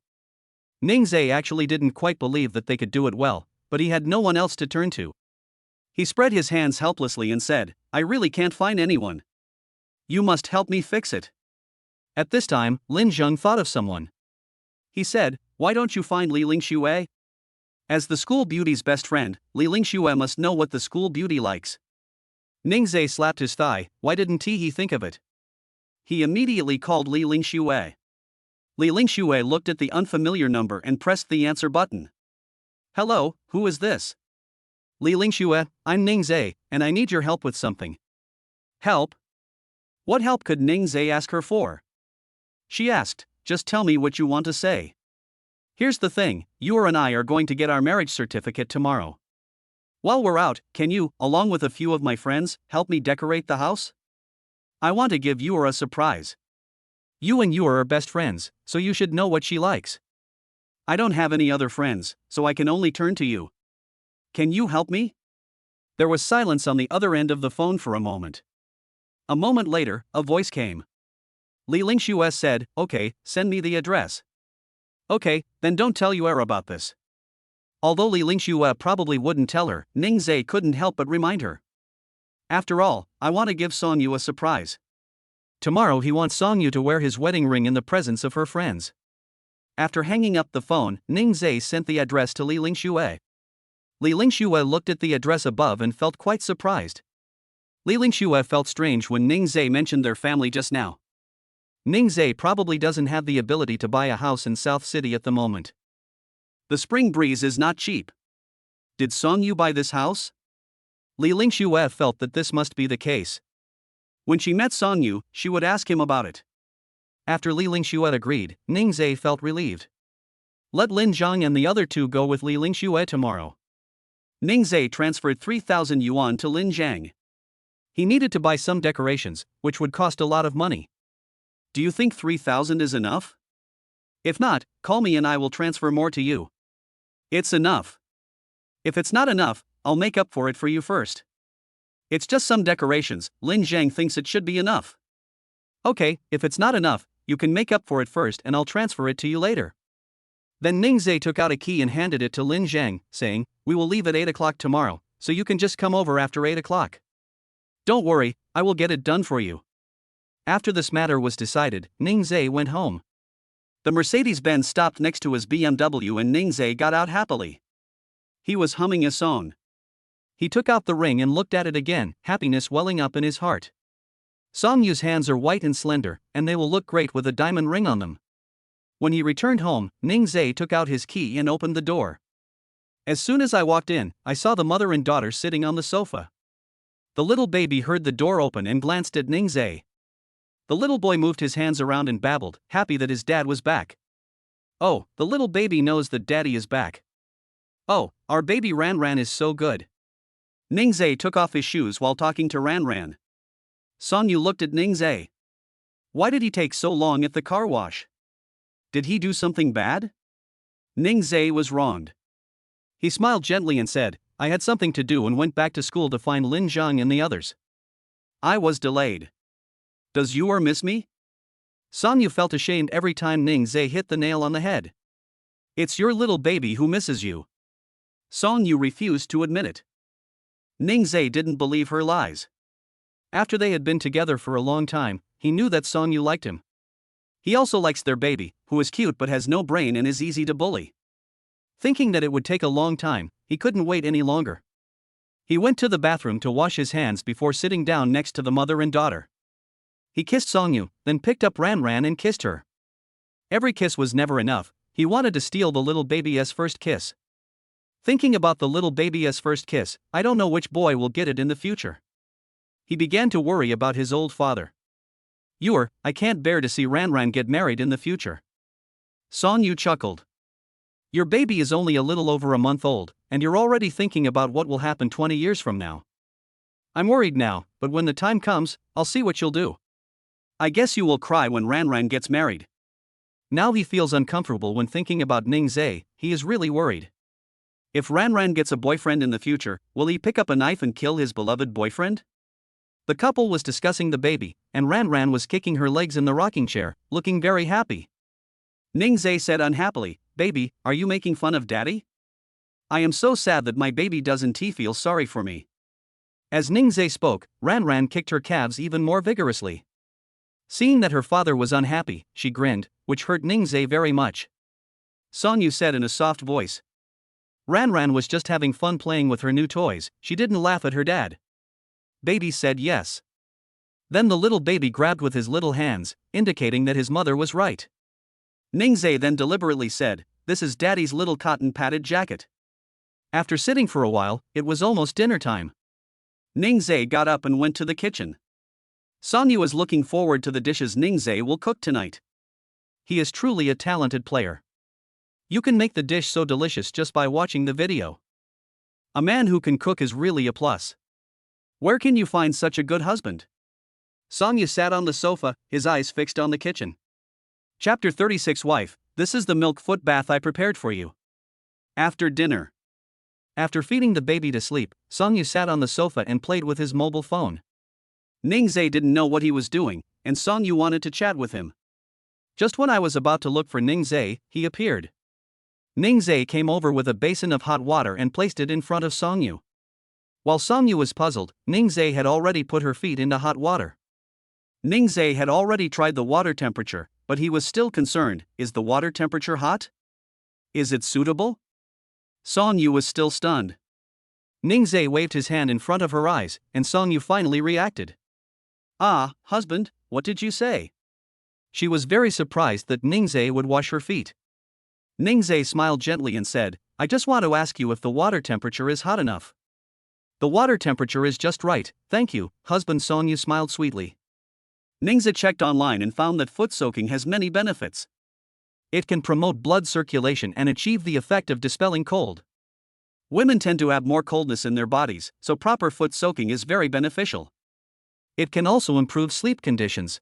Ningzhe actually didn't quite believe that they could do it well, but he had no one else to turn to. He spread his hands helplessly and said, I really can't find anyone. You must help me fix it. At this time, Lin Zheng thought of someone. He said, why don't you find Li Lingxue? As the school beauty's best friend, Li Lingxue must know what the school beauty likes. Ningzhe slapped his thigh. Why didn't he think of it? He immediately called Li Lingxue. Li Lingxue looked at the unfamiliar number and pressed the answer button. Hello, who is this? Li Lingxue, I'm Ningzhe, and I need your help with something. Help? What help could Ningzhe ask her for? She asked, just tell me what you want to say. Here's the thing, you and I are going to get our marriage certificate tomorrow. While we're out, can you, along with a few of my friends, help me decorate the house? I want to give you a surprise. You and you are best friends, so you should know what she likes. I don't have any other friends, so I can only turn to you. Can you help me? There was silence on the other end of the phone for a moment. A moment later, a voice came. Li Lingxue said, okay, send me the address. Okay, then don't tell Yuer about this. Although Li Lingxue probably wouldn't tell her, Ningzhe couldn't help but remind her. After all, I want to give Songyu a surprise. Tomorrow he wants Songyu to wear his wedding ring in the presence of her friends. After hanging up the phone, Ningzhe sent the address to Li Lingxue. Li Lingxue looked at the address above and felt quite surprised. Li Lingxue felt strange when Ningzhe mentioned their family just now. Ningzhe probably doesn't have the ability to buy a house in South City at the moment. The spring breeze is not cheap. Did Songyu buy this house? Li Lingxue felt that this must be the case. When she met Songyu, she would ask him about it. After Li Lingxue agreed, Ningzhe felt relieved. Let Lin Zhang and the other two go with Li Lingxue tomorrow. Ningzhe transferred 3,000 yuan to Lin Zhang. He needed to buy some decorations, which would cost a lot of money. Do you think 3,000 is enough? If not, call me and I will transfer more to you. It's enough. If it's not enough, I'll make up for it for you first. It's just some decorations, Lin Zhang thinks it should be enough. Okay, if it's not enough, you can make up for it first and I'll transfer it to you later. Then Ningzhe took out a key and handed it to Lin Zhang, saying, we will leave at 8 o'clock tomorrow, so you can just come over after 8 o'clock. Don't worry, I will get it done for you. After this matter was decided, Ningzhe went home. The Mercedes-Benz stopped next to his BMW and Ningzhe got out happily. He was humming a song. He took out the ring and looked at it again, happiness welling up in his heart. Songyu's hands are white and slender, and they will look great with a diamond ring on them. When he returned home, Ningzhe took out his key and opened the door. As soon as I walked in, I saw the mother and daughter sitting on the sofa. The little baby heard the door open and glanced at Ningzhe. The little boy moved his hands around and babbled, happy that his dad was back. Oh, the little baby knows that daddy is back. Oh, our baby Ran is so good. Ningzhe took off his shoes while talking to Ran. Songyu looked at Ningzhe. Why did he take so long at the car wash? Did he do something bad? Ningzhe was wronged. He smiled gently and said, I had something to do and went back to school to find Lin Zhang and the others. I was delayed. Does Yuer miss me? Songyu felt ashamed every time Ningzhe hit the nail on the head. It's your little baby who misses you. Songyu refused to admit it. Ningzhe didn't believe her lies. After they had been together for a long time, he knew that Songyu liked him. He also likes their baby, who is cute but has no brain and is easy to bully. Thinking that it would take a long time, he couldn't wait any longer. He went to the bathroom to wash his hands before sitting down next to the mother and daughter. He kissed Songyu, then picked up Ran and kissed her. Every kiss was never enough, he wanted to steal the little baby's first kiss. Thinking about the little baby's first kiss, I don't know which boy will get it in the future. He began to worry about his old father. Yuer, I can't bear to see Ran get married in the future. Songyu chuckled. Your baby is only a little over a month old, and you're already thinking about what will happen 20 years from now. I'm worried now, but when the time comes, I'll see what you'll do. I guess you will cry when Ran gets married. Now he feels uncomfortable when thinking about Ningzhe, he is really worried. If Ran gets a boyfriend in the future, will he pick up a knife and kill his beloved boyfriend? The couple was discussing the baby, and Ran was kicking her legs in the rocking chair, looking very happy. Ningzhe said unhappily, Baby, are you making fun of daddy? I am so sad that my baby doesn't feel sorry for me. As Ningzai spoke, Ranran kicked her calves even more vigorously. Seeing that her father was unhappy, she grinned, which hurt Ningzai very much. Sonyu said in a soft voice. Ranran was just having fun playing with her new toys, she didn't laugh at her dad. Baby said yes. Then the little baby grabbed with his little hands, indicating that his mother was right. Ningzai then deliberately said, "This is daddy's little cotton padded jacket." After sitting for a while, it was almost dinner time. Ningzai got up and went to the kitchen. Sonyu is looking forward to the dishes Ningzai will cook tonight. He is truly a talented player. You can make the dish so delicious just by watching the video. A man who can cook is really a plus. Where can you find such a good husband? Sonyu sat on the sofa, his eyes fixed on the kitchen. Chapter 36 Wife, this is the milk foot bath I prepared for you. After dinner. After feeding the baby to sleep, Sonyu sat on the sofa and played with his mobile phone. Ningzai didn't know what he was doing, and Sonyu wanted to chat with him. Just when I was about to look for Ningzai, he appeared. Ningzai came over with a basin of hot water and placed it in front of Sonyu. While Sonyu was puzzled, Ningzai had already put her feet into hot water. Ningzai had already tried the water temperature, but he was still concerned. Is the water temperature hot? Is it suitable? Sonyu was still stunned. Ningzai waved his hand in front of her eyes, and Sonyu finally reacted. Ah, husband, what did you say? She was very surprised that Ningzai would wash her feet. Ningzai smiled gently and said, I just want to ask you if the water temperature is hot enough. The water temperature is just right, thank you, husband. Sonyu smiled sweetly. Ningzai checked online and found that foot soaking has many benefits. It can promote blood circulation and achieve the effect of dispelling cold. Women tend to have more coldness in their bodies, so proper foot soaking is very beneficial. It can also improve sleep conditions.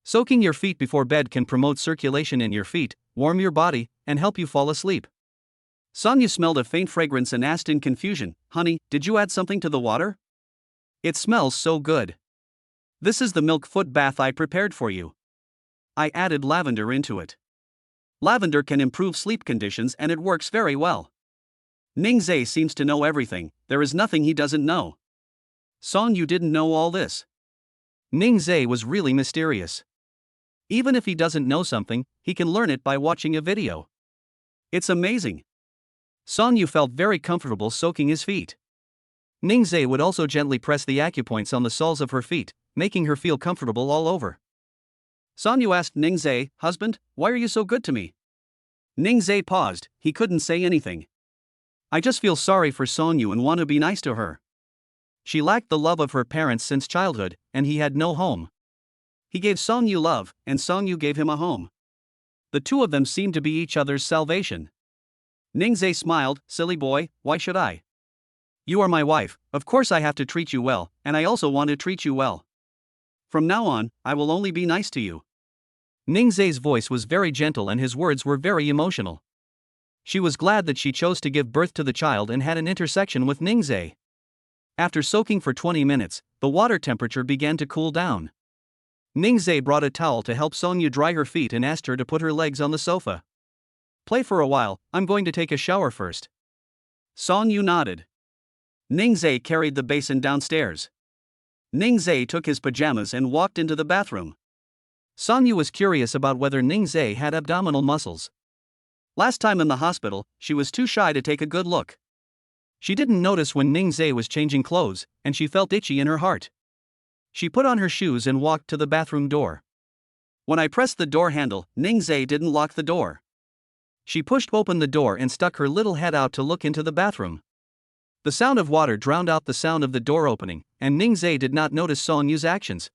Soaking your feet before bed can promote circulation in your feet, warm your body, and help you fall asleep. Sonyu smelled a faint fragrance and asked in confusion, Honey, did you add something to the water? It smells so good. This is the milk foot bath I prepared for you. I added lavender into it. Lavender can improve sleep conditions and it works very well. Ningzai seems to know everything, there is nothing he doesn't know. Sonyu didn't know all this. Ningzai was really mysterious. Even if he doesn't know something, he can learn it by watching a video. It's amazing. Sonyu felt very comfortable soaking his feet. Ningzai would also gently press the acupoints on the soles of her feet, making her feel comfortable all over. Sonyu asked Ningzai, Husband, why are you so good to me? Ningzai paused, he couldn't say anything. I just feel sorry for Sonyu and want to be nice to her. She lacked the love of her parents since childhood, and he had no home. He gave Sonyu love, and Sonyu gave him a home. The two of them seemed to be each other's salvation. Ningzai smiled, Silly boy, why should I? You are my wife, of course I have to treat you well, and I also want to treat you well. From now on, I will only be nice to you. Ningzai's voice was very gentle and his words were very emotional. She was glad that she chose to give birth to the child and had an intersection with Ningzai. After soaking for 20 minutes, the water temperature began to cool down. Ningzai brought a towel to help Sonyu dry her feet and asked her to put her legs on the sofa. Play for a while, I'm going to take a shower first. Sonyu nodded. Ningzai carried the basin downstairs. Ningzai took his pajamas and walked into the bathroom. Sonyu was curious about whether Ningzai had abdominal muscles. Last time in the hospital, she was too shy to take a good look. She didn't notice when Ningzai was changing clothes, and she felt itchy in her heart. She put on her shoes and walked to the bathroom door. When I pressed the door handle, Ningzai didn't lock the door. She pushed open the door and stuck her little head out to look into the bathroom. The sound of water drowned out the sound of the door opening, and Ningzai did not notice Sonyu's actions.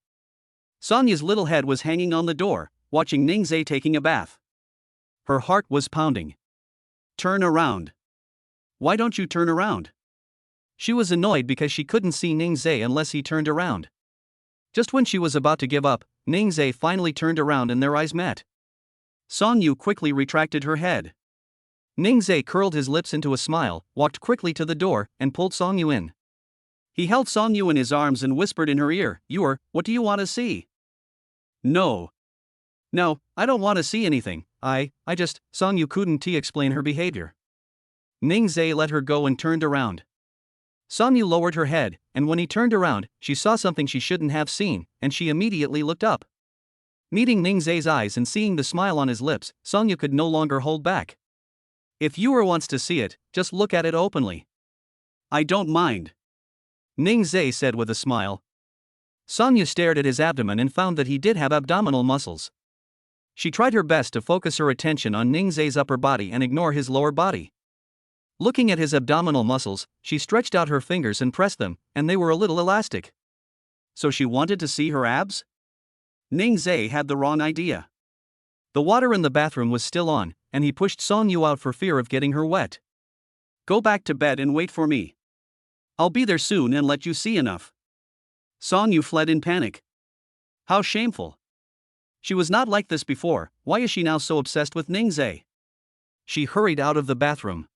Sonyu's little head was hanging on the door, watching Ningzai taking a bath. Her heart was pounding. Turn around. Why don't you turn around? She was annoyed because she couldn't see Ningzai unless he turned around. Just when she was about to give up, Ningzai finally turned around and their eyes met. Sonyu quickly retracted her head. Ningzai curled his lips into a smile, walked quickly to the door, and pulled Sonyu in. He held Sonyu in his arms and whispered in her ear, what do you want to see? No, I don't want to see anything, Sonyu couldn't explain her behavior. Ningzai let her go and turned around. Song-yu lowered her head, and when he turned around, she saw something she shouldn't have seen, and she immediately looked up. Meeting Ningzai's eyes and seeing the smile on his lips, Song-yu could no longer hold back. If viewer wants to see it, just look at it openly. I don't mind, Ningzai said with a smile. Song-yu stared at his abdomen and found that he did have abdominal muscles. She tried her best to focus her attention on Ningzai's upper body and ignore his lower body. Looking at his abdominal muscles, she stretched out her fingers and pressed them, and they were a little elastic. So she wanted to see her abs? Ningzai had the wrong idea. The water in the bathroom was still on, and he pushed Song-yu out for fear of getting her wet. Go back to bed and wait for me. I'll be there soon and let you see enough. Song-yu fled in panic. How shameful. She was not like this before. Why is she now so obsessed with Ningzai? She hurried out of the bathroom.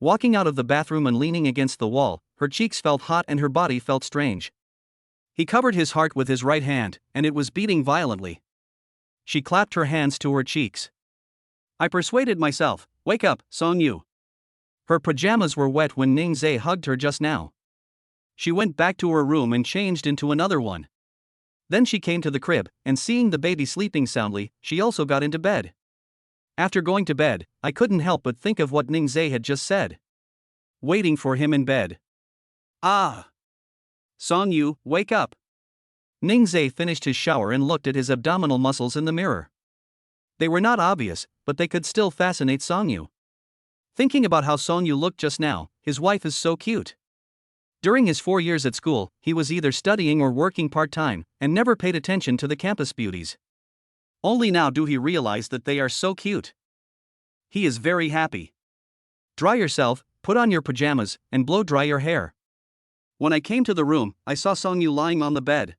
Walking out of the bathroom and leaning against the wall, her cheeks felt hot and her body felt strange. He covered his heart with his right hand, and it was beating violently. She clapped her hands to her cheeks. I persuaded myself. Wake up, Song-yu. Her pajamas were wet when Ningzai hugged her just now. She went back to her room and changed into another one. Then she came to the crib, and seeing the baby sleeping soundly, she also got into bed. After going to bed, I couldn't help but think of what Ningzai had just said. Waiting for him in bed. Ah! Song-yu, wake up. Ningzai finished his shower and looked at his abdominal muscles in the mirror. They were not obvious, but they could still fascinate Song-yu. Thinking about how Song-yu looked just now, his wife is so cute. During his 4 years at school, he was either studying or working part-time, and never paid attention to the campus beauties. Only now do he realize that they are so cute. He is very happy. Dry yourself, put on your pajamas, and blow dry your hair. When I came to the room, I saw Song-yu lying on the bed.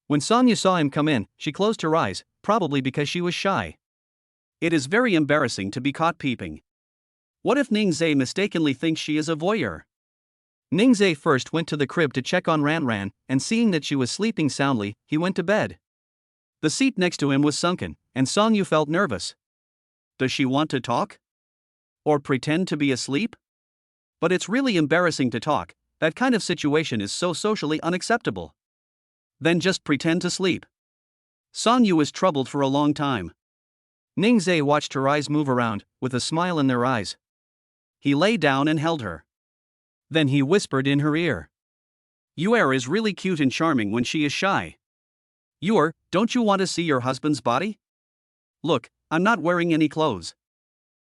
When Song-yu saw him come in, she closed her eyes, probably because she was shy. It is very embarrassing to be caught peeping. What if Ningzai mistakenly thinks she is a voyeur? Ningzai first went to the crib to check on Ran, and seeing that she was sleeping soundly, he went to bed. The seat next to him was sunken, and Song-yu felt nervous. Does she want to talk? Or pretend to be asleep? But it's really embarrassing to talk. That kind of situation is so socially unacceptable. Then just pretend to sleep. Song-yu was troubled for a long time. Ningzai watched her eyes move around, with a smile in their eyes. He lay down and held her. Then he whispered in her ear. Yuer is really cute and charming when she is shy. Yuer, don't you want to see your husband's body? Look, I'm not wearing any clothes.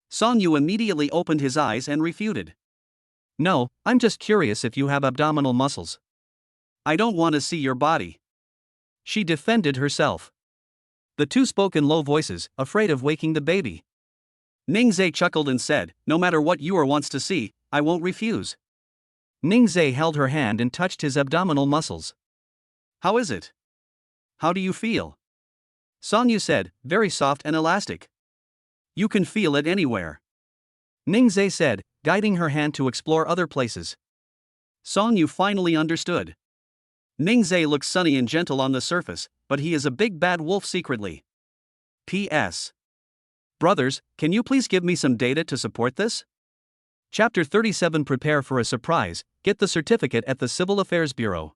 Song-yu immediately opened his eyes and refuted. No, I'm just curious if you have abdominal muscles. I don't want to see your body. She defended herself. The two spoke in low voices, afraid of waking the baby. Ningzai chuckled and said, no matter what Yuer wants to see, I won't refuse. Ningzai held her hand and touched his abdominal muscles. How is it? How do you feel? Song-yu said, very soft and elastic. You can feel it anywhere. Ningzai said, guiding her hand to explore other places. Song-yu finally understood. Ningzai looks sunny and gentle on the surface, but he is a big bad wolf secretly. P.S. Brothers, can you please give me some data to support this? Chapter 37 Prepare for a surprise, get the certificate at the Civil Affairs Bureau.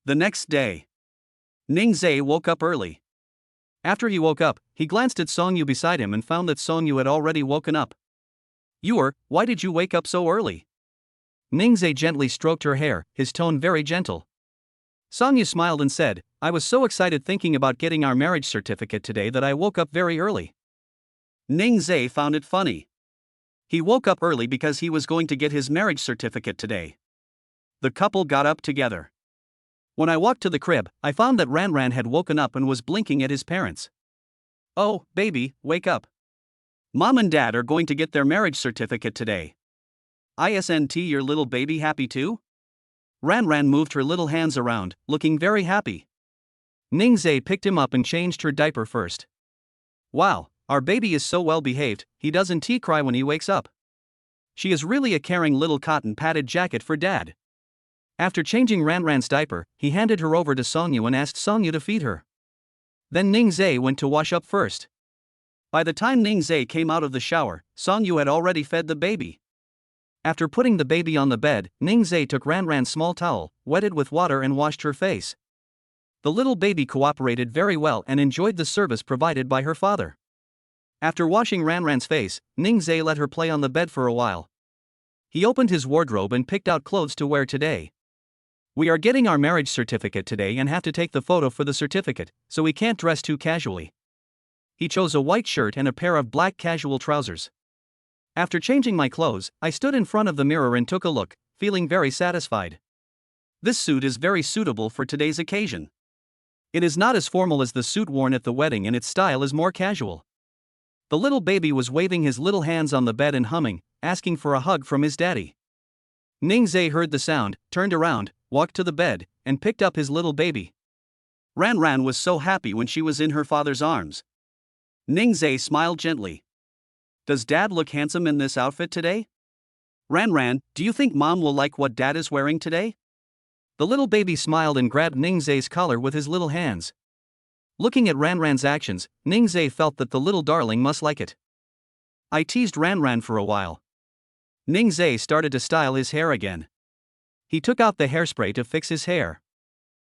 The next day. Ningzai woke up early. After he woke up, he glanced at Song-yu beside him and found that Song-yu had already woken up. Yuer, why did you wake up so early? Ningzai gently stroked her hair, his tone very gentle. Song-yu smiled and said, I was so excited thinking about getting our marriage certificate today that I woke up very early. Ningzai found it funny. He woke up early because he was going to get his marriage certificate today. The couple got up together. When I walked to the crib, I found that Ran had woken up and was blinking at his parents. Oh, baby, wake up. Mom and Dad are going to get their marriage certificate today. Isn't your little baby happy too? Ran moved her little hands around, looking very happy. Ningzai picked him up and changed her diaper first. Wow, our baby is so well behaved, he doesn't cry when he wakes up. She is really a caring little cotton padded jacket for Dad. After changing Ran's diaper, he handed her over to Song-yu and asked Song-yu to feed her. Then Ningzai went to wash up first. By the time Ningzai came out of the shower, Song-yu had already fed the baby. After putting the baby on the bed, Ningzai took Ranran's small towel, wetted with water and washed her face. The little baby cooperated very well and enjoyed the service provided by her father. After washing Ranran's face, Ningzai let her play on the bed for a while. He opened his wardrobe and picked out clothes to wear today. We are getting our marriage certificate today and have to take the photo for the certificate, so we can't dress too casually. He chose a white shirt and a pair of black casual trousers. After changing my clothes, I stood in front of the mirror and took a look, feeling very satisfied. This suit is very suitable for today's occasion. It is not as formal as the suit worn at the wedding and its style is more casual. The little baby was waving his little hands on the bed and humming, asking for a hug from his daddy. Ningzai heard the sound, turned around, walked to the bed, and picked up his little baby. Ranran was so happy when she was in her father's arms. Ningzai smiled gently. Does Dad look handsome in this outfit today? Ranran, do you think Mom will like what Dad is wearing today? The little baby smiled and grabbed Ningzai's collar with his little hands. Looking at Ranran's actions, Ningzai felt that the little darling must like it. I teased Ranran for a while. Ningzai started to style his hair again. He took out the hairspray to fix his hair.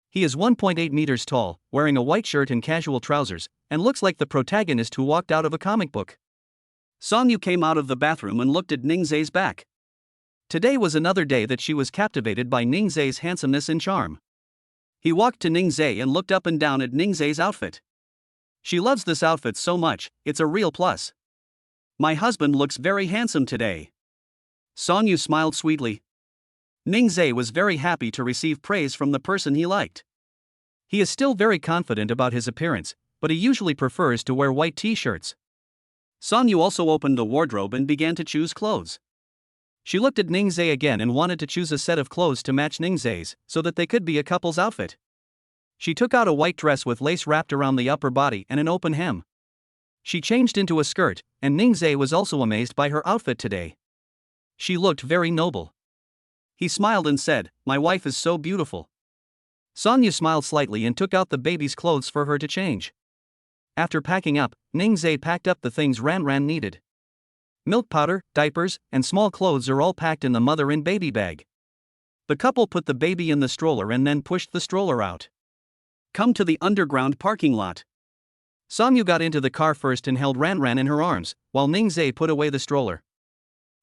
He is 1.8 meters tall, wearing a white shirt and casual trousers, and looks like the protagonist who walked out of a comic book. Songyu came out of the bathroom and looked at Ningzai's back. Today was another day that she was captivated by Ningzai's handsomeness and charm. He walked to Ningzai and looked up and down at Ningzai's outfit. She loves this outfit so much, it's a real plus. My husband looks very handsome today. Songyu smiled sweetly. Ningzai was very happy to receive praise from the person he liked. He is still very confident about his appearance, but he usually prefers to wear white t-shirts. Songyu also opened the wardrobe and began to choose clothes. She looked at Ningzai again and wanted to choose a set of clothes to match Ningzai's, so that they could be a couple's outfit. She took out a white dress with lace wrapped around the upper body and an open hem. She changed into a skirt, and Ningzai was also amazed by her outfit today. She looked very noble. He smiled and said, "My wife is so beautiful." Songyu smiled slightly and took out the baby's clothes for her to change. After packing up, Ningzai packed up the things Ranran needed. Milk powder, diapers, and small clothes are all packed in the mother and baby bag. The couple put the baby in the stroller and then pushed the stroller out. Come to the underground parking lot. Songyu got into the car first and held Ranran in her arms, while Ningzai put away the stroller.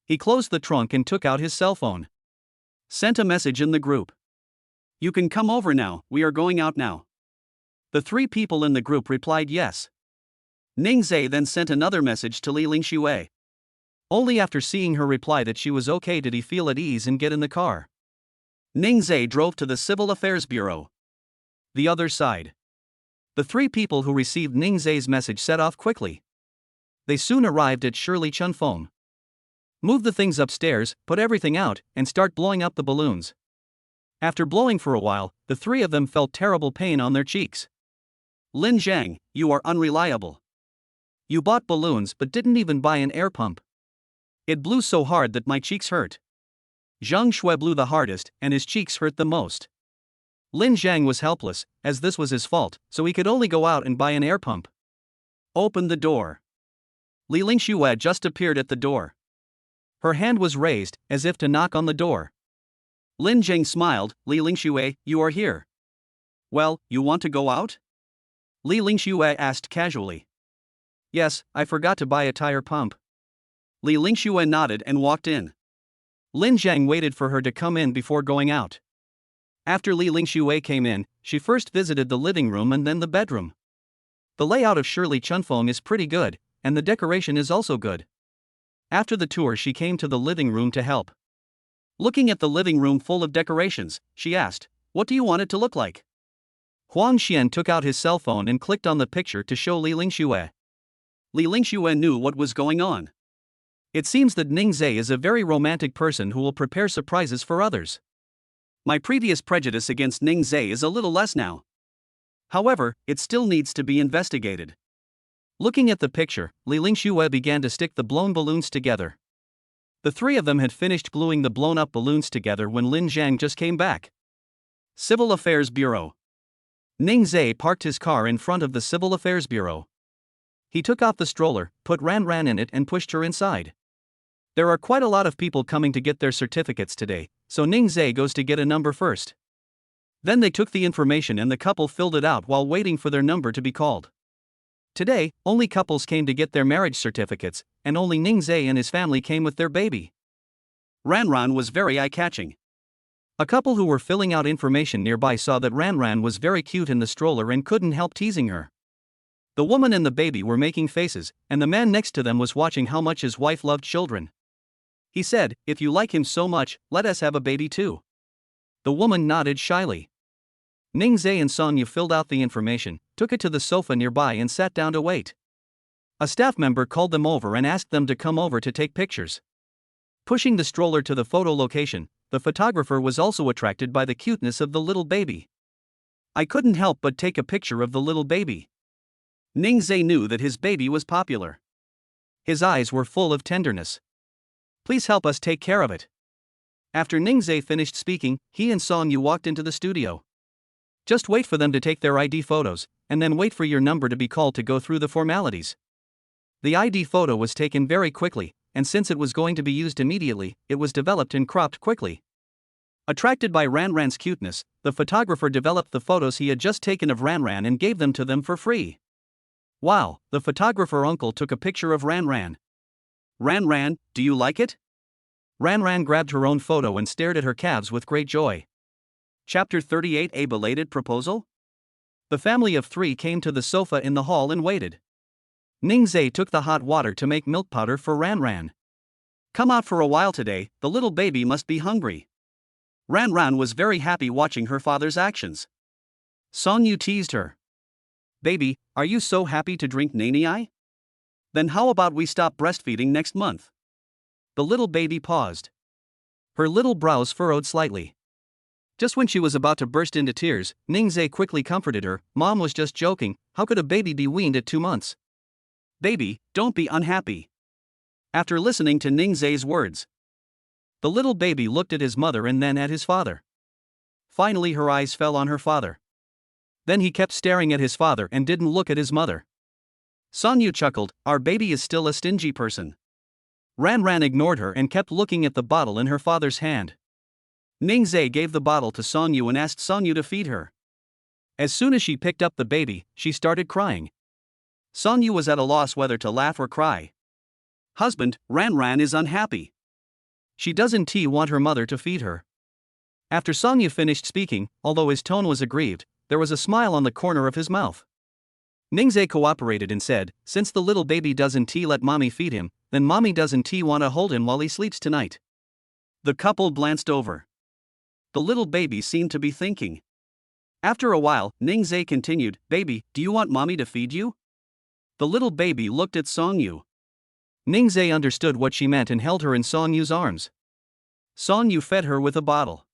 He closed the trunk and took out his cell phone. Sent a message in the group. You can come over now, we are going out now. The 3 people in the group replied yes. Ningzai then sent another message to Li Lingxue. Only after seeing her reply that she was okay did he feel at ease and get in the car. Ningzai drove to the Civil Affairs Bureau. The other side. The 3 people who received Ningzai's message set off quickly. They soon arrived at Shirley Chunfeng. Move the things upstairs, put everything out, and start blowing up the balloons. After blowing for a while, the 3 of them felt terrible pain on their cheeks. Lin Zhang, you are unreliable. You bought balloons but didn't even buy an air pump. It blew so hard that my cheeks hurt. Zhang Shui blew the hardest, and his cheeks hurt the most. Lin Zhang was helpless, as this was his fault, so he could only go out and buy an air pump. Open the door. Li Lingxue just appeared at the door. Her hand was raised, as if to knock on the door. Lin Zhang smiled. Li Lingxue, you are here. Well, you want to go out? Li Lingxue asked casually. Yes, I forgot to buy a tire pump. Li Lingxue nodded and walked in. Lin Zhang waited for her to come in before going out. After Li Lingxue came in, she first visited the living room and then the bedroom. The layout of Shirley Chunfeng is pretty good, and the decoration is also good. After the tour, she came to the living room to help. Looking at the living room full of decorations, she asked, "What do you want it to look like?" Huang Xian took out his cell phone and clicked on the picture to show Li Lingxue. Li Lingxue knew what was going on. It seems that Ningzai is a very romantic person who will prepare surprises for others. My previous prejudice against Ningzai is a little less now. However, it still needs to be investigated. Looking at the picture, Li Lingxue began to stick the blown balloons together. The 3 of them had finished gluing the blown-up balloons together when Lin Zhang just came back. Civil Affairs Bureau. Ningzai parked his car in front of the Civil Affairs Bureau. He took out the stroller, put Ranran in it and pushed her inside. There are quite a lot of people coming to get their certificates today, so Ningzhe goes to get a number first. Then they took the information and the couple filled it out while waiting for their number to be called. Today, only couples came to get their marriage certificates, and only Ningzhe and his family came with their baby. Ranran was very eye-catching. A couple who were filling out information nearby saw that Ranran was very cute in the stroller and couldn't help teasing her. The woman and the baby were making faces, and the man next to them was watching how much his wife loved children. He said, "If you like him so much, let us have a baby too." The woman nodded shyly. Ningzhe and Sonyu filled out the information, took it to the sofa nearby and sat down to wait. A staff member called them over and asked them to come over to take pictures. Pushing the stroller to the photo location, the photographer was also attracted by the cuteness of the little baby. "I couldn't help but take a picture of the little baby." Ningzhe knew that his baby was popular. His eyes were full of tenderness. "Please help us take care of it." After Ningzhe finished speaking, he and Sonyu walked into the studio. Just wait for them to take their ID photos, and then wait for your number to be called to go through the formalities. The ID photo was taken very quickly, and since it was going to be used immediately, it was developed and cropped quickly. Attracted by Ranran's cuteness, the photographer developed the photos he had just taken of Ranran and gave them to them for free. Wow, the photographer uncle took a picture of Ranran. "Ranran, do you like it?" Ranran grabbed her own photo and stared at her calves with great joy. Chapter 38: A Belated Proposal? The family of three came to the sofa in the hall and waited. Ningzhe took the hot water to make milk powder for Ranran. "Come out for a while today, the little baby must be hungry." Ranran was very happy watching her father's actions. Sonyu teased her. "Baby, are you so happy to drink Nani? Then how about we stop breastfeeding next month?" The little baby paused. Her little brows furrowed slightly. Just when she was about to burst into tears, Ningzhe quickly comforted her. "Mom was just joking, how could a baby be weaned at 2 months? Baby, don't be unhappy." After listening to Ningzhe's words, the little baby looked at his mother and then at his father. Finally her eyes fell on her father. Then he kept staring at his father and didn't look at his mother. Sonyu chuckled, "Our baby is still a stingy person." Ranran ignored her and kept looking at the bottle in her father's hand. Ningzhe gave the bottle to Sonyu and asked Sonyu to feed her. As soon as she picked up the baby, she started crying. Sonyu was at a loss whether to laugh or cry. "Husband, Ranran is unhappy. She doesn't want her mother to feed her." After Sonyu finished speaking, although his tone was aggrieved, there was a smile on the corner of his mouth. Ningzhe cooperated and said, "Since the little baby doesn't let mommy feed him, then mommy doesn't want to hold him while he sleeps tonight." The couple glanced over. The little baby seemed to be thinking. After a while, Ningzhe continued, "Baby, do you want mommy to feed you?" The little baby looked at Sonyu. Ningzhe understood what she meant and held her in Sonyu's arms. Sonyu fed her with a bottle.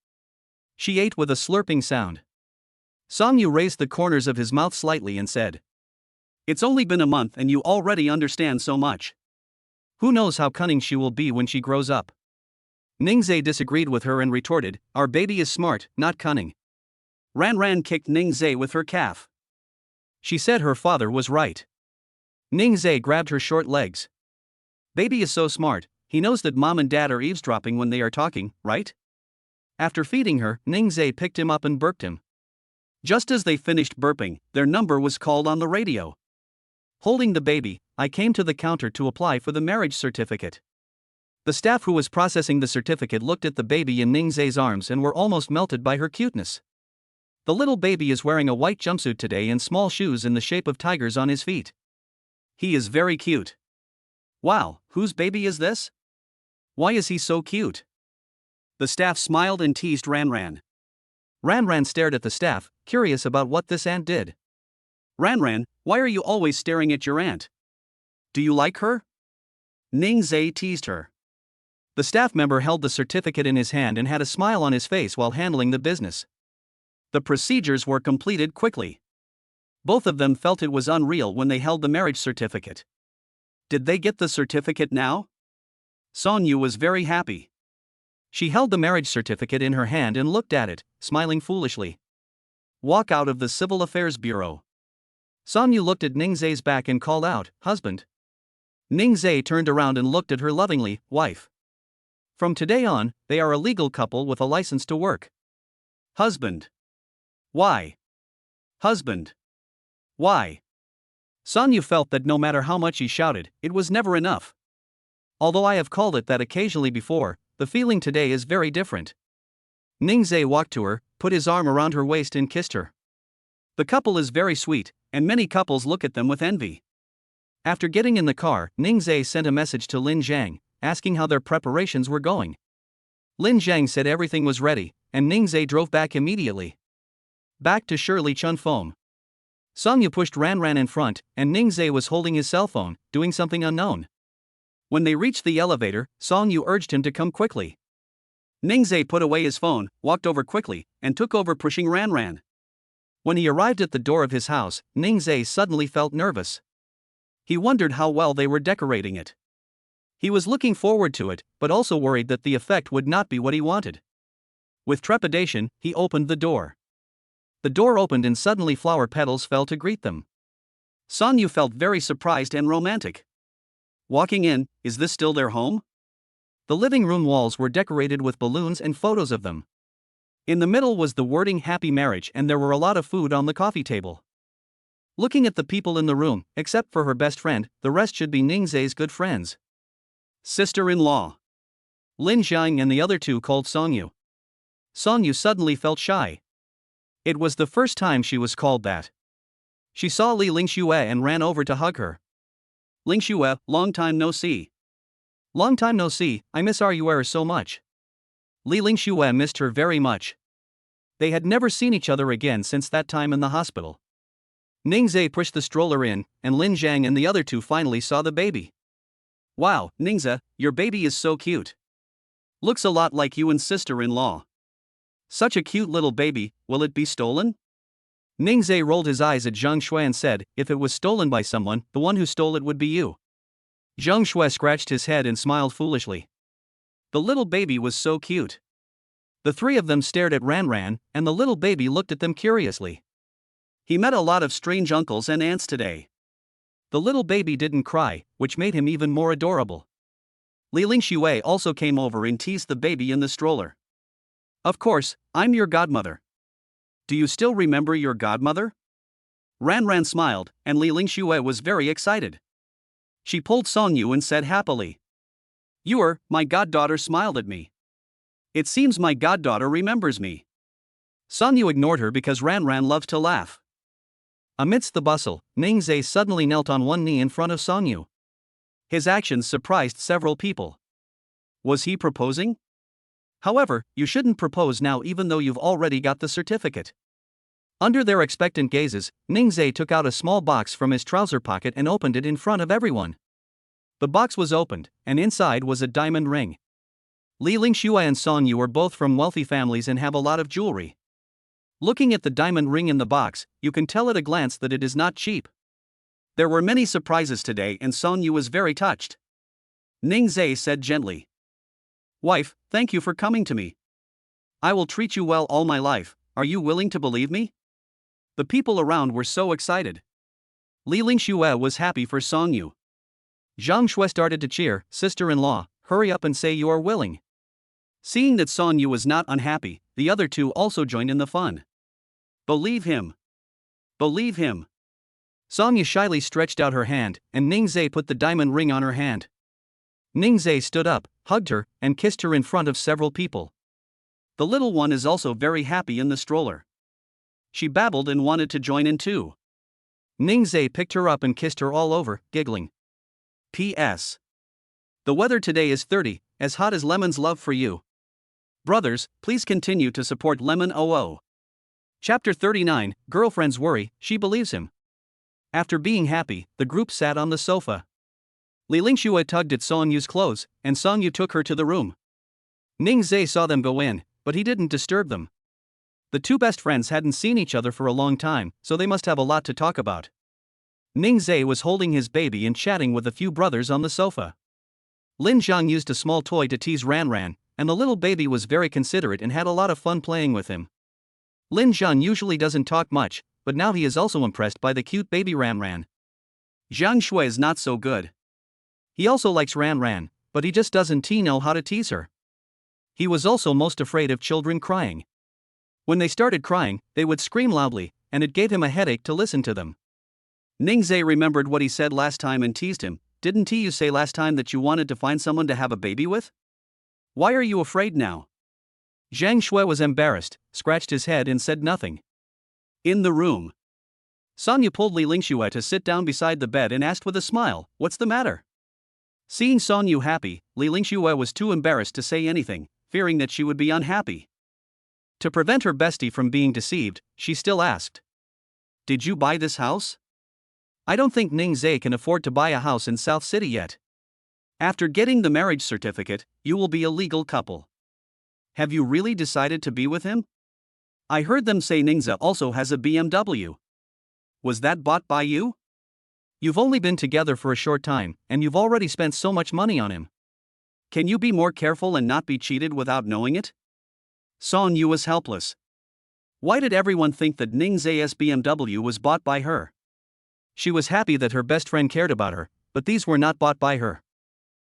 She ate with a slurping sound. Sonyu raised the corners of his mouth slightly and said, "It's only been a month and you already understand so much. Who knows how cunning she will be when she grows up?" Ningzhe disagreed with her and retorted, "Our baby is smart, not cunning." Ranran kicked Ningzhe with her calf. She said her father was right. Ningzhe grabbed her short legs. "Baby is so smart, he knows that mom and dad are eavesdropping when they are talking, right?" After feeding her, Ningzhe picked him up and burped him. Just as they finished burping, their number was called on the radio. Holding the baby, I came to the counter to apply for the marriage certificate. The staff who was processing the certificate looked at the baby in Ningzhe's arms and were almost melted by her cuteness. The little baby is wearing a white jumpsuit today and small shoes in the shape of tigers on his feet. He is very cute. Wow, whose baby is this? Why is he so cute? The staff smiled and teased Ranran. Ranran stared at the staff, curious about what this ant did. "Ranran, why are you always staring at your aunt? Do you like her?" Ningzhe teased her. The staff member held the certificate in his hand and had a smile on his face while handling the business. The procedures were completed quickly. Both of them felt it was unreal when they held the marriage certificate. Did they get the certificate now? Sonyu was very happy. She held the marriage certificate in her hand and looked at it, smiling foolishly. Walk out of the Civil Affairs Bureau. Sonyu looked at Ningzhe's back and called out, "Husband." Ningzhe turned around and looked at her lovingly, "Wife." From today on, they are a legal couple with a license to work. Husband. Why? Husband. Why? Sonyu felt that no matter how much he shouted, it was never enough. Although I have called it that occasionally before, the feeling today is very different. Ningzhe walked to her, put his arm around her waist and kissed her. The couple is very sweet, and many couples look at them with envy. After getting in the car, Ningzhe sent a message to Lin Zhang, asking how their preparations were going. Lin Zhang said everything was ready, and Ningzhe drove back immediately. Back to Shirley Chunfeng. Sonyu pushed Ranran in front, and Ningzhe was holding his cell phone, doing something unknown. When they reached the elevator, Sonyu urged him to come quickly. Ningzhe put away his phone, walked over quickly, and took over pushing Ranran. When he arrived at the door of his house, Ningzhe suddenly felt nervous. He wondered how well they were decorating it. He was looking forward to it, but also worried that the effect would not be what he wanted. With trepidation, he opened the door. The door opened and suddenly flower petals fell to greet them. Sonyu felt very surprised and romantic. Walking in, is this still their home? The living room walls were decorated with balloons and photos of them. In the middle was the wording Happy Marriage, and there were a lot of food on the coffee table. Looking at the people in the room, except for her best friend, the rest should be Ningzhe's good friends. Sister-in-law. Lin Zhang and the other two called Sonyu. Sonyu suddenly felt shy. It was the first time she was called that. She saw Li Lingxue and ran over to hug her. Lingxue, long time no see. Long time no see, I miss Ruer so much. Li Lingxue missed her very much. They had never seen each other again since that time in the hospital. Ningzhe pushed the stroller in, and Lin Zhang and the other two finally saw the baby. Wow, Ningzhe, your baby is so cute. Looks a lot like you and sister-in-law. Such a cute little baby, will it be stolen? Ningzhe rolled his eyes at Zhang Shui and said, if it was stolen by someone, the one who stole it would be you. Zhang Shui scratched his head and smiled foolishly. The little baby was so cute. The three of them stared at Ranran, and the little baby looked at them curiously. He met a lot of strange uncles and aunts today. The little baby didn't cry, which made him even more adorable. Li Lingxue also came over and teased the baby in the stroller. Of course, I'm your godmother. Do you still remember your godmother? Ranran smiled, and Li Lingxue was very excited. She pulled Sonyu and said happily. My goddaughter smiled at me. It seems my goddaughter remembers me. Sonyu ignored her because Ranran loves to laugh. Amidst the bustle, Ningzhe suddenly knelt on one knee in front of Sonyu. His actions surprised several people. Was he proposing? However, you shouldn't propose now even though you've already got the certificate. Under their expectant gazes, Ningzhe took out a small box from his trouser pocket and opened it in front of everyone. The box was opened, and inside was a diamond ring. Li Lingxue and Sonyu are both from wealthy families and have a lot of jewelry. Looking at the diamond ring in the box, you can tell at a glance that it is not cheap. There were many surprises today and Sonyu was very touched. Ningzhe said gently. Wife, thank you for coming to me. I will treat you well all my life, are you willing to believe me? The people around were so excited. Li Lingxue was happy for Sonyu. Zhang Shui started to cheer, sister-in-law, hurry up and say you are willing. Seeing that Sonyu was not unhappy, the other two also joined in the fun. Believe him. Believe him. Sonyu shyly stretched out her hand, and Ningzhe put the diamond ring on her hand. Ningzhe stood up, hugged her, and kissed her in front of several people. The little one is also very happy in the stroller. She babbled and wanted to join in too. Ningzhe picked her up and kissed her all over, giggling. P.S. The weather today is 30, as hot as Lemon's love for you. Brothers, please continue to support Lemon OO. Chapter 39, Girlfriend's Worry, She Believes Him. After being happy, the group sat on the sofa. Li Lingxue tugged at Sonyu's clothes, and Sonyu took her to the room. Ningzhe saw them go in, but he didn't disturb them. The two best friends hadn't seen each other for a long time, so they must have a lot to talk about. Ningzhe was holding his baby and chatting with a few brothers on the sofa. Lin Zhang used a small toy to tease Ranran, and the little baby was very considerate and had a lot of fun playing with him. Lin Zhang usually doesn't talk much, but now he is also impressed by the cute baby Ranran. Zhang Shui is not so good. He also likes Ranran, but he just doesn't know how to tease her. He was also most afraid of children crying. When they started crying, they would scream loudly, and it gave him a headache to listen to them. Ningzhe remembered what he said last time and teased him. Didn't you say last time that you wanted to find someone to have a baby with? Why are you afraid now? Zhang Shui was embarrassed, scratched his head and said nothing. In the room, Sonya pulled Li Lingxue to sit down beside the bed and asked with a smile, "What's the matter?" Seeing Sonya happy, Li Lingxue was too embarrassed to say anything, fearing that she would be unhappy. To prevent her bestie from being deceived, she still asked, "Did you buy this house?" "I don't think Ningzhe can afford to buy a house in South City yet. After getting the marriage certificate, you will be a legal couple." "Have you really decided to be with him? I heard them say Ningzhe also has a BMW. Was that bought by you? You've only been together for a short time, and you've already spent so much money on him. Can you be more careful and not be cheated without knowing it?" Son Yu was helpless. Why did everyone think that Ningzhe's BMW was bought by her? She was happy that her best friend cared about her, but these were not bought by her.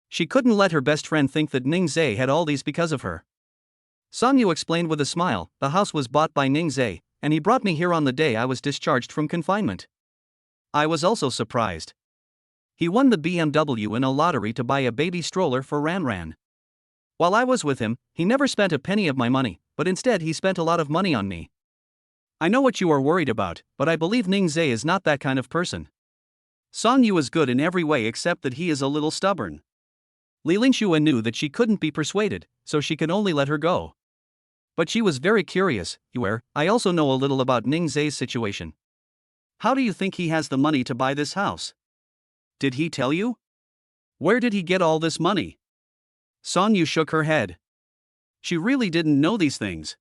She couldn't let her best friend think that Ningzhe had all these because of her. Son Yu explained with a smile, "The house was bought by Ningzhe, and he brought me here on the day I was discharged from confinement. I was also surprised. He won the BMW in a lottery to buy a baby stroller for Ranran. While I was with him, he never spent a penny of my money, but instead he spent a lot of money on me. I know what you are worried about, but I believe Ningzhe is not that kind of person. Son Yu is good in every way except that he is a little stubborn." Li Lingxue knew that she couldn't be persuaded, so she could only let her go. But she was very curious. "I also know a little about Ningzhe's situation. How do you think he has the money to buy this house? Did he tell you? Where did he get all this money?" Son Yu shook her head. She really didn't know these things.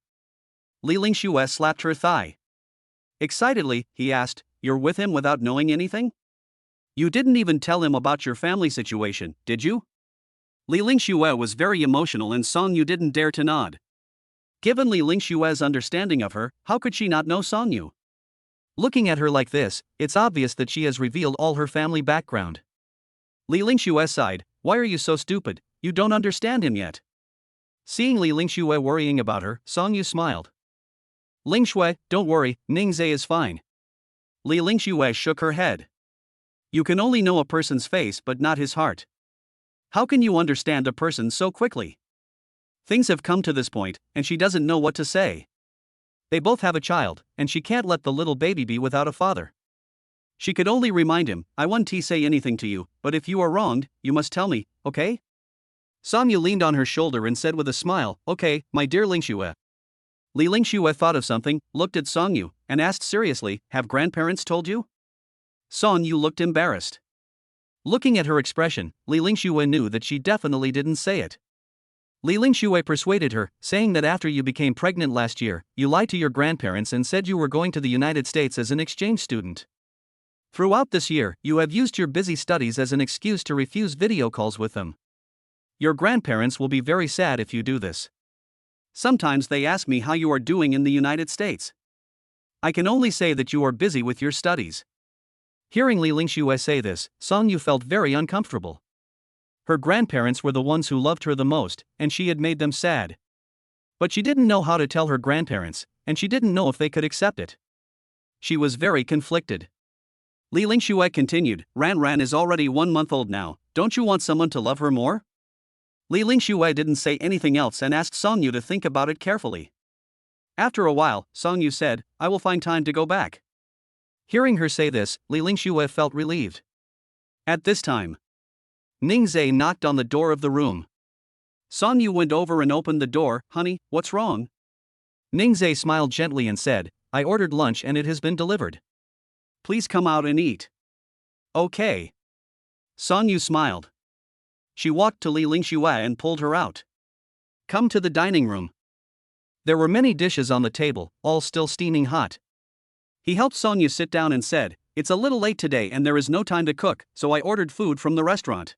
Li Lingxue slapped her thigh. Excitedly, he asked, "You're with him without knowing anything? You didn't even tell him about your family situation, did you?" Li Lingxue was very emotional and Son Yu didn't dare to nod. Given Li Lingxue's understanding of her, how could she not know Son Yu? Looking at her like this, it's obvious that she has revealed all her family background. Li Lingxue sighed, "Why are you so stupid? You don't understand him yet." Seeing Li Lingxue worrying about her, Son Yu smiled. "Lingxue, don't worry, Ningzhe is fine." Li Lingxue shook her head. "You can only know a person's face but not his heart. How can you understand a person so quickly? Things have come to this point, and she doesn't know what to say. They both have a child, and she can't let the little baby be without a father. She could only remind him, "I won't say anything to you, but if you are wronged, you must tell me, okay?" Son Yu leaned on her shoulder and said with a smile, "Okay, my dear Lingxue." Li Lingxue thought of something, looked at Son Yu, and asked seriously, "Have grandparents told you?" Son Yu looked embarrassed. Looking at her expression, Li Lingxue knew that she definitely didn't say it. Li Lingxue persuaded her, saying that after you became pregnant last year, you lied to your grandparents and said you were going to the United States as an exchange student. Throughout this year, you have used your busy studies as an excuse to refuse video calls with them. Your grandparents will be very sad if you do this. Sometimes they ask me how you are doing in the United States. I can only say that you are busy with your studies." Hearing Li Lingxue say this, Son Yu felt very uncomfortable. Her grandparents were the ones who loved her the most, and she had made them sad. But she didn't know how to tell her grandparents, and she didn't know if they could accept it. She was very conflicted. Li Lingxue continued, "Ran is already 1 month old now, don't you want someone to love her more?" Li Lingxue didn't say anything else and asked Song Yu to think about it carefully. After a while, Song Yu said, "I will find time to go back." Hearing her say this, Li Lingxue felt relieved. At this time, Ningzhe knocked on the door of the room. Son Yu went over and opened the door. "Honey, what's wrong?" Ningzhe smiled gently and said, "I ordered lunch and it has been delivered. Please come out and eat." "Okay." Son Yu smiled. She walked to Li Lingxue and pulled her out. "Come to the dining room." There were many dishes on the table, all still steaming hot. He helped Son Yu sit down and said, "It's a little late today and there is no time to cook, so I ordered food from the restaurant.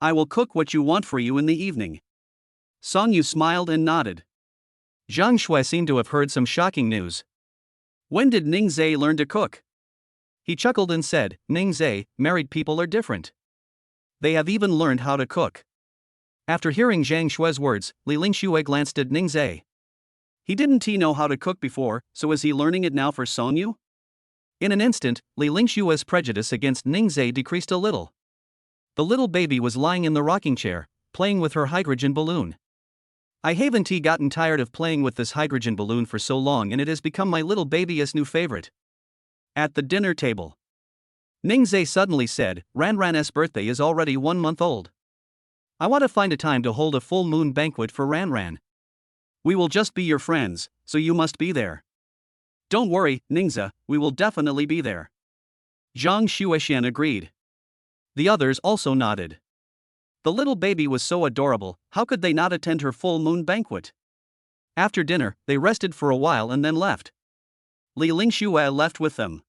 I will cook what you want for you in the evening." Son Yu smiled and nodded. Zhang Shui seemed to have heard some shocking news. When did Ningzhe learn to cook? He chuckled and said, "Ningzhe, married people are different. They have even learned how to cook." After hearing Zhang Shue's words, Li Lingxue glanced at Ningzai. Didn't he know how to cook before, so is he learning it now for Songyu? In an instant, Li Lingshue's prejudice against Ningzai decreased a little. The little baby was lying in the rocking chair, playing with her hydrogen balloon. I haven't gotten tired of playing with this hydrogen balloon for so long, and it has become my little baby's new favorite. At the dinner table, Ningzai suddenly said, Ranran's birthday is already 1 month old. I want to find a time to hold a full moon banquet for Ranran. We will just be your friends, so you must be there. Don't worry, Ningza, we will definitely be there. Zhang Shuexian agreed. The others also nodded. The little baby was so adorable, how could they not attend her full moon banquet? After dinner, they rested for a while and then left. Li Lingxue left with them.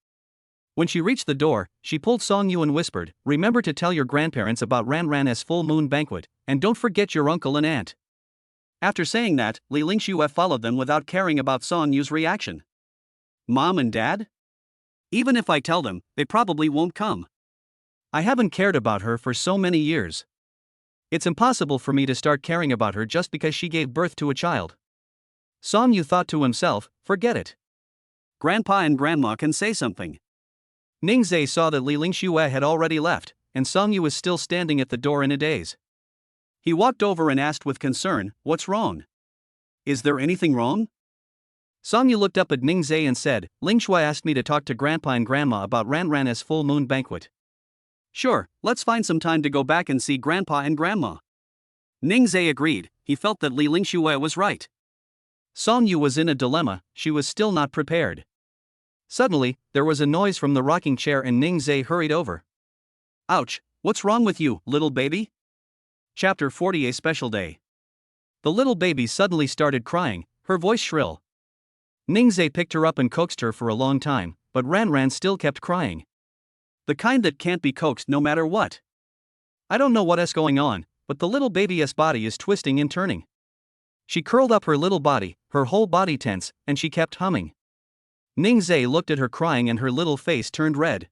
When she reached the door, she pulled Songyu and whispered, Remember to tell your grandparents about Ranran's full moon banquet, and don't forget your uncle and aunt. After saying that, Li Lingxue followed them without caring about Songyu's reaction. Mom and Dad? Even if I tell them, they probably won't come. I haven't cared about her for so many years. It's impossible for me to start caring about her just because she gave birth to a child. Songyu thought to himself, forget it. Grandpa and Grandma can say something. Ningzai saw that Li Lingxue had already left, and Songyu was still standing at the door in a daze. He walked over and asked with concern, What's wrong? Is there anything wrong? Songyu looked up at Ningzai and said, Lingxue asked me to talk to Grandpa and Grandma about Ranran's full moon banquet. Sure, let's find some time to go back and see Grandpa and Grandma. Ningzai agreed. He felt that Li Lingxue was right. Songyu was in a dilemma, she was still not prepared. Suddenly, there was a noise from the rocking chair and Ningzai hurried over. Ouch, what's wrong with you, little baby? Chapter 40 A Special Day. The little baby suddenly started crying, her voice shrill. Ningzai picked her up and coaxed her for a long time, but Ranran still kept crying. The kind that can't be coaxed no matter what. I don't know what is going on, but the little baby's body is twisting and turning. She curled up her little body, her whole body tense, and she kept humming. Ningzai looked at her crying and her little face turned red.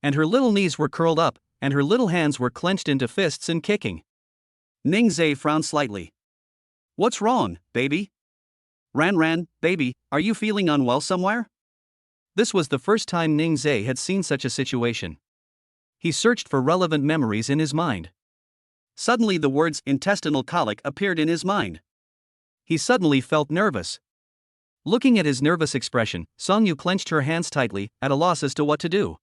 And her little knees were curled up, and her little hands were clenched into fists and kicking. Ningzai frowned slightly. What's wrong, baby? Ranran, baby, are you feeling unwell somewhere? This was the first time Ningzai had seen such a situation. He searched for relevant memories in his mind. Suddenly the words intestinal colic appeared in his mind. He suddenly felt nervous. Looking at his nervous expression, Songyu clenched her hands tightly, at a loss as to what to do.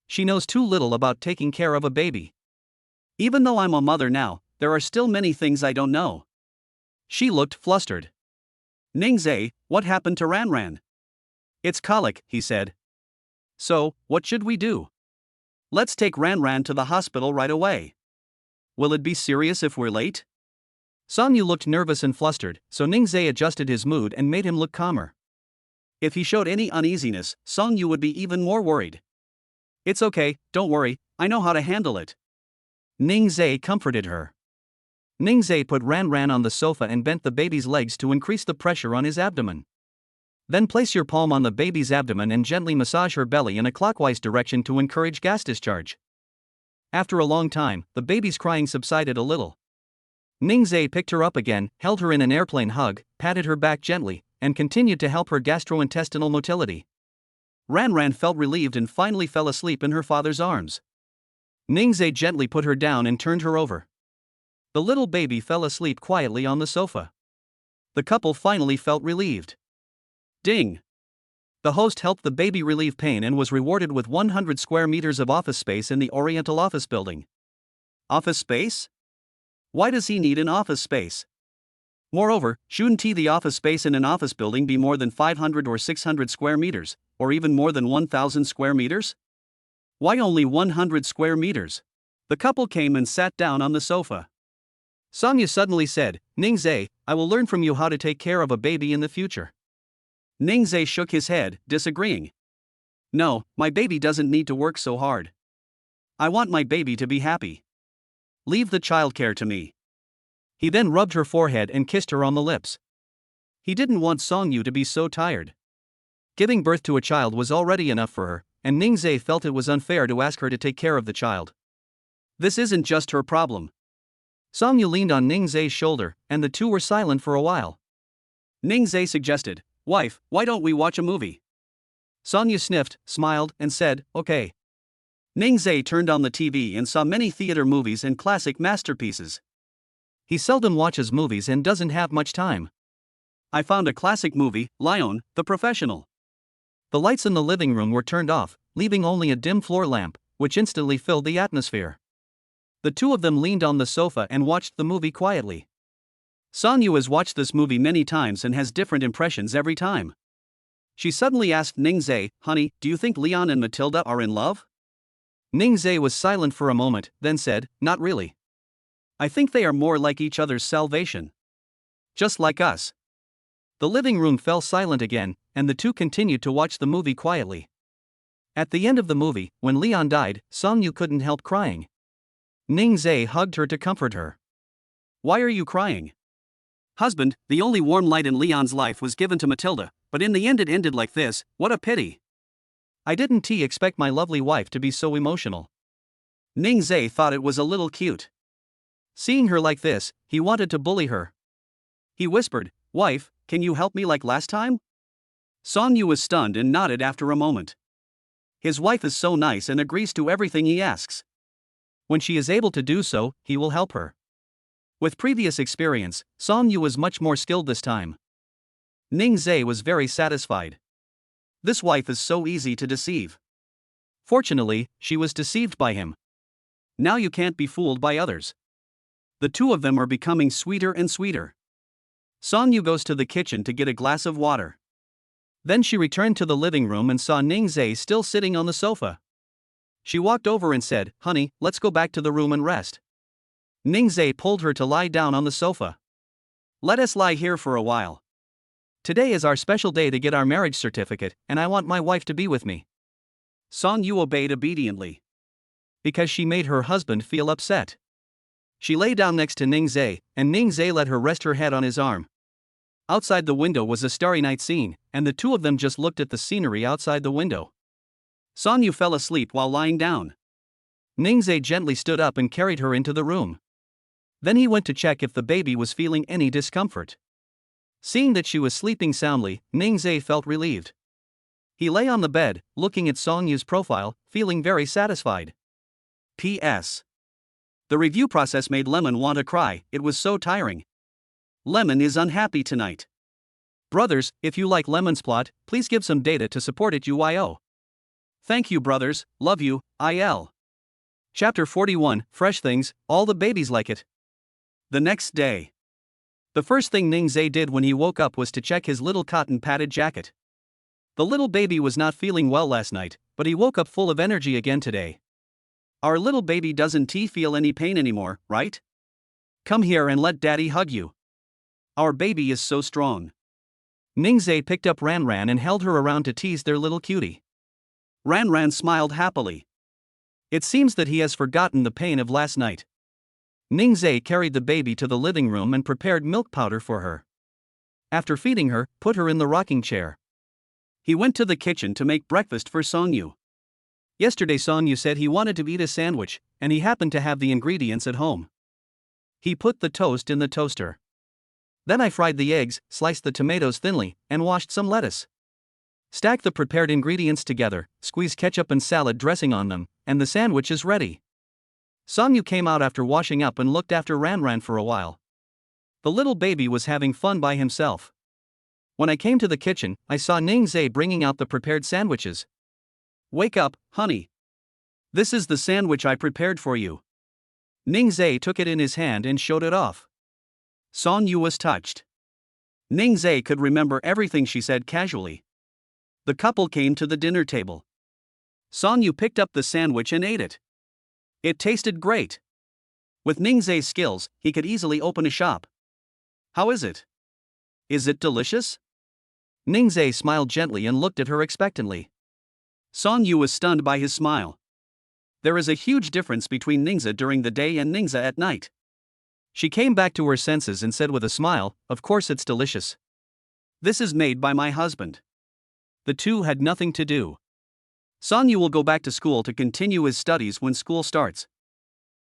She knows too little about taking care of a baby. Even though I'm a mother now, there are still many things I don't know. She looked flustered. Ningzai, what happened to Ranran? It's colic, he said. So, what should we do? Let's take Ranran to the hospital right away. Will it be serious if we're late? Songyu looked nervous and flustered, so Ningzai adjusted his mood and made him look calmer. If he showed any uneasiness, Songyu would be even more worried. It's okay, don't worry, I know how to handle it. Ningzai comforted her. Ningzai put Ranran on the sofa and bent the baby's legs to increase the pressure on his abdomen. Then place your palm on the baby's abdomen and gently massage her belly in a clockwise direction to encourage gas discharge. After a long time, the baby's crying subsided a little. Ningzai picked her up again, held her in an airplane hug, patted her back gently, and continued to help her gastrointestinal motility. Ranran felt relieved and finally fell asleep in her father's arms. Ningzai gently put her down and turned her over. The little baby fell asleep quietly on the sofa. The couple finally felt relieved. Ding! The host helped the baby relieve pain and was rewarded with 100 square meters of office space in the Oriental office building. Office space? Why does he need an office space? Moreover, shouldn't the office space in an office building be more than 500 or 600 square meters, or even more than 1,000 square meters? Why only 100 square meters? The couple came and sat down on the sofa. Songyu suddenly said, Ningzai, I will learn from you how to take care of a baby in the future. Ningzai shook his head, disagreeing. No, my baby doesn't need to work so hard. I want my baby to be happy. Leave the childcare to me. He then rubbed her forehead and kissed her on the lips. He didn't want Songyu to be so tired. Giving birth to a child was already enough for her, and Ningzai felt it was unfair to ask her to take care of the child. This isn't just her problem. Song Yu leaned on Ning Zai's shoulder, and the two were silent for a while. Ning Zai suggested, "Wife, why don't we watch a movie?" Song Yu sniffed, smiled, and said, "Okay." Ning Zai turned on the TV and saw many theater movies and classic masterpieces. He seldom watches movies and doesn't have much time. I found a classic movie, Lion, the Professional. The lights in the living room were turned off, leaving only a dim floor lamp, which instantly filled the atmosphere. The two of them leaned on the sofa and watched the movie quietly. Song Yu has watched this movie many times and has different impressions every time. She suddenly asked Ning Zai, "Honey, do you think Leon and Matilda are in love?" Ning Zai was silent for a moment, then said, "Not really. I think they are more like each other's salvation. Just like us." The living room fell silent again, and the two continued to watch the movie quietly. At the end of the movie, when Leon died, Song Yu couldn't help crying. Ning Zai hugged her to comfort her. "Why are you crying?" "Husband, the only warm light in Leon's life was given to Matilda, but in the end it ended like this, what a pity. I didn't expect my lovely wife to be so emotional." Ning Zai thought it was a little cute. Seeing her like this, he wanted to bully her. He whispered, "Wife, can you help me like last time?" Song Yu was stunned and nodded after a moment. His wife is so nice and agrees to everything he asks. When she is able to do so, he will help her. With previous experience, Song Yu was much more skilled this time. Ning Zai was very satisfied. This wife is so easy to deceive. Fortunately, she was deceived by him. Now you can't be fooled by others. The two of them are becoming sweeter and sweeter. Song Yu goes to the kitchen to get a glass of water. Then she returned to the living room and saw Ning Zai still sitting on the sofa. She walked over and said, "Honey, let's go back to the room and rest." Ning Zai pulled her to lie down on the sofa. "Let us lie here for a while. Today is our special day to get our marriage certificate, and I want my wife to be with me." Song Yu obeyed obediently. Because she made her husband feel upset. She lay down next to Ning Zai, and Ning Zai let her rest her head on his arm. Outside the window was a starry night scene, and the two of them just looked at the scenery outside the window. Song Yu fell asleep while lying down. Ning Zai gently stood up and carried her into the room. Then he went to check if the baby was feeling any discomfort. Seeing that she was sleeping soundly, Ning Zai felt relieved. He lay on the bed, looking at Song Yu's profile, feeling very satisfied. P.S. The review process made Lemon want to cry, it was so tiring. Lemon is unhappy tonight. Brothers, if you like Lemon's plot, please give some data to support it UYO. Thank you brothers, love you, IL. Chapter 41, Fresh Things, all the babies like it. The next day. The first thing Ning Zai did when he woke up was to check his little cotton padded jacket. The little baby was not feeling well last night, but he woke up full of energy again today. Our little baby doesn't feel any pain anymore, right? Come here and let daddy hug you. Our baby is so strong. Ning Zai picked up Ran Ran and held her around to tease their little cutie. Ran Ran smiled happily. It seems that he has forgotten the pain of last night. Ning Zai carried the baby to the living room and prepared milk powder for her. After feeding her, put her in the rocking chair. He went to the kitchen to make breakfast for Song Yu. Yesterday Song Yu said he wanted to eat a sandwich, and he happened to have the ingredients at home. He put the toast in the toaster. Then I fried the eggs, sliced the tomatoes thinly, and washed some lettuce. Stack the prepared ingredients together, squeeze ketchup and salad dressing on them, and the sandwich is ready. Song Yu came out after washing up and looked after Ran Ran for a while. The little baby was having fun by himself. When I came to the kitchen, I saw Ning Zai bringing out the prepared sandwiches. Wake up, honey. This is the sandwich I prepared for you. Ning Zai took it in his hand and showed it off. Song Yu was touched. Ning Zai could remember everything she said casually. The couple came to the dinner table. Song Yu picked up the sandwich and ate it. It tasted great. With Ning Zai's skills, he could easily open a shop. How is it? Is it delicious? Ning Zai smiled gently and looked at her expectantly. Song Yu was stunned by his smile. There is a huge difference between Ningza during the day and Ningza at night. She came back to her senses and said with a smile, "Of course it's delicious. This is made by my husband." The two had nothing to do. Song Yu will go back to school to continue his studies when school starts.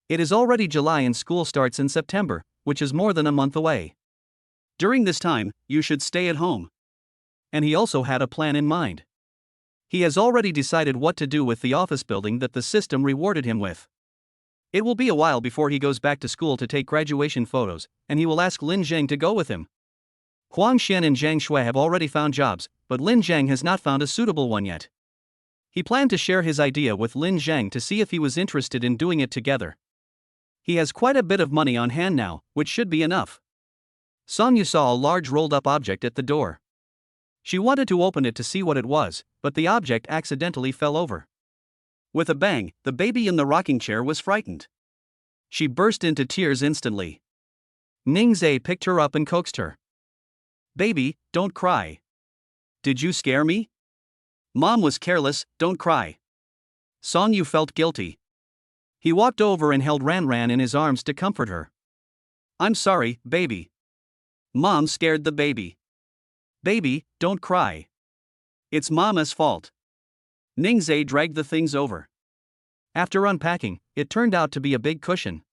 It is already July and school starts in September, which is more than a month away. During this time, you should stay at home. And he also had a plan in mind. He has already decided what to do with the office building that the system rewarded him with. It will be a while before he goes back to school to take graduation photos, and he will ask Lin Zheng to go with him. Huang Xian and Zhang Shui have already found jobs, but Lin Zheng has not found a suitable one yet. He planned to share his idea with Lin Zheng to see if he was interested in doing it together. He has quite a bit of money on hand now, which should be enough. Song Yu saw a large rolled-up object at the door. She wanted to open it to see what it was, but the object accidentally fell over. With a bang, the baby in the rocking chair was frightened. She burst into tears instantly. Ning Zhe picked her up and coaxed her. "Baby, don't cry. Did you scare me? Mom was careless, don't cry." Song Yu felt guilty. He walked over and held Ran Ran in his arms to comfort her. "I'm sorry, baby. Mom scared the baby. Baby, don't cry. It's Mama's fault." Ning Zhe dragged the things over. After unpacking, it turned out to be a big cushion.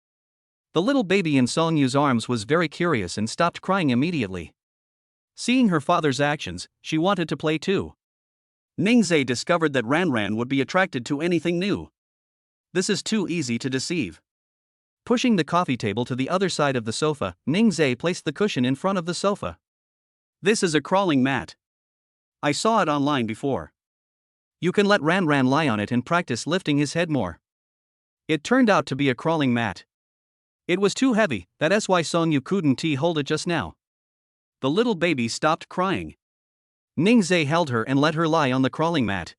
The little baby in Song Yu's arms was very curious and stopped crying immediately. Seeing her father's actions, she wanted to play too. Ning Zhe discovered that Ran Ran would be attracted to anything new. This is too easy to deceive. Pushing the coffee table to the other side of the sofa, Ning Zhe placed the cushion in front of the sofa. "This is a crawling mat. I saw it online before. You can let Ran Ran lie on it and practice lifting his head more." It turned out to be a crawling mat. It was too heavy, that's why Song Yu couldn't hold it just now. The little baby stopped crying. Ning Zhe held her and let her lie on the crawling mat.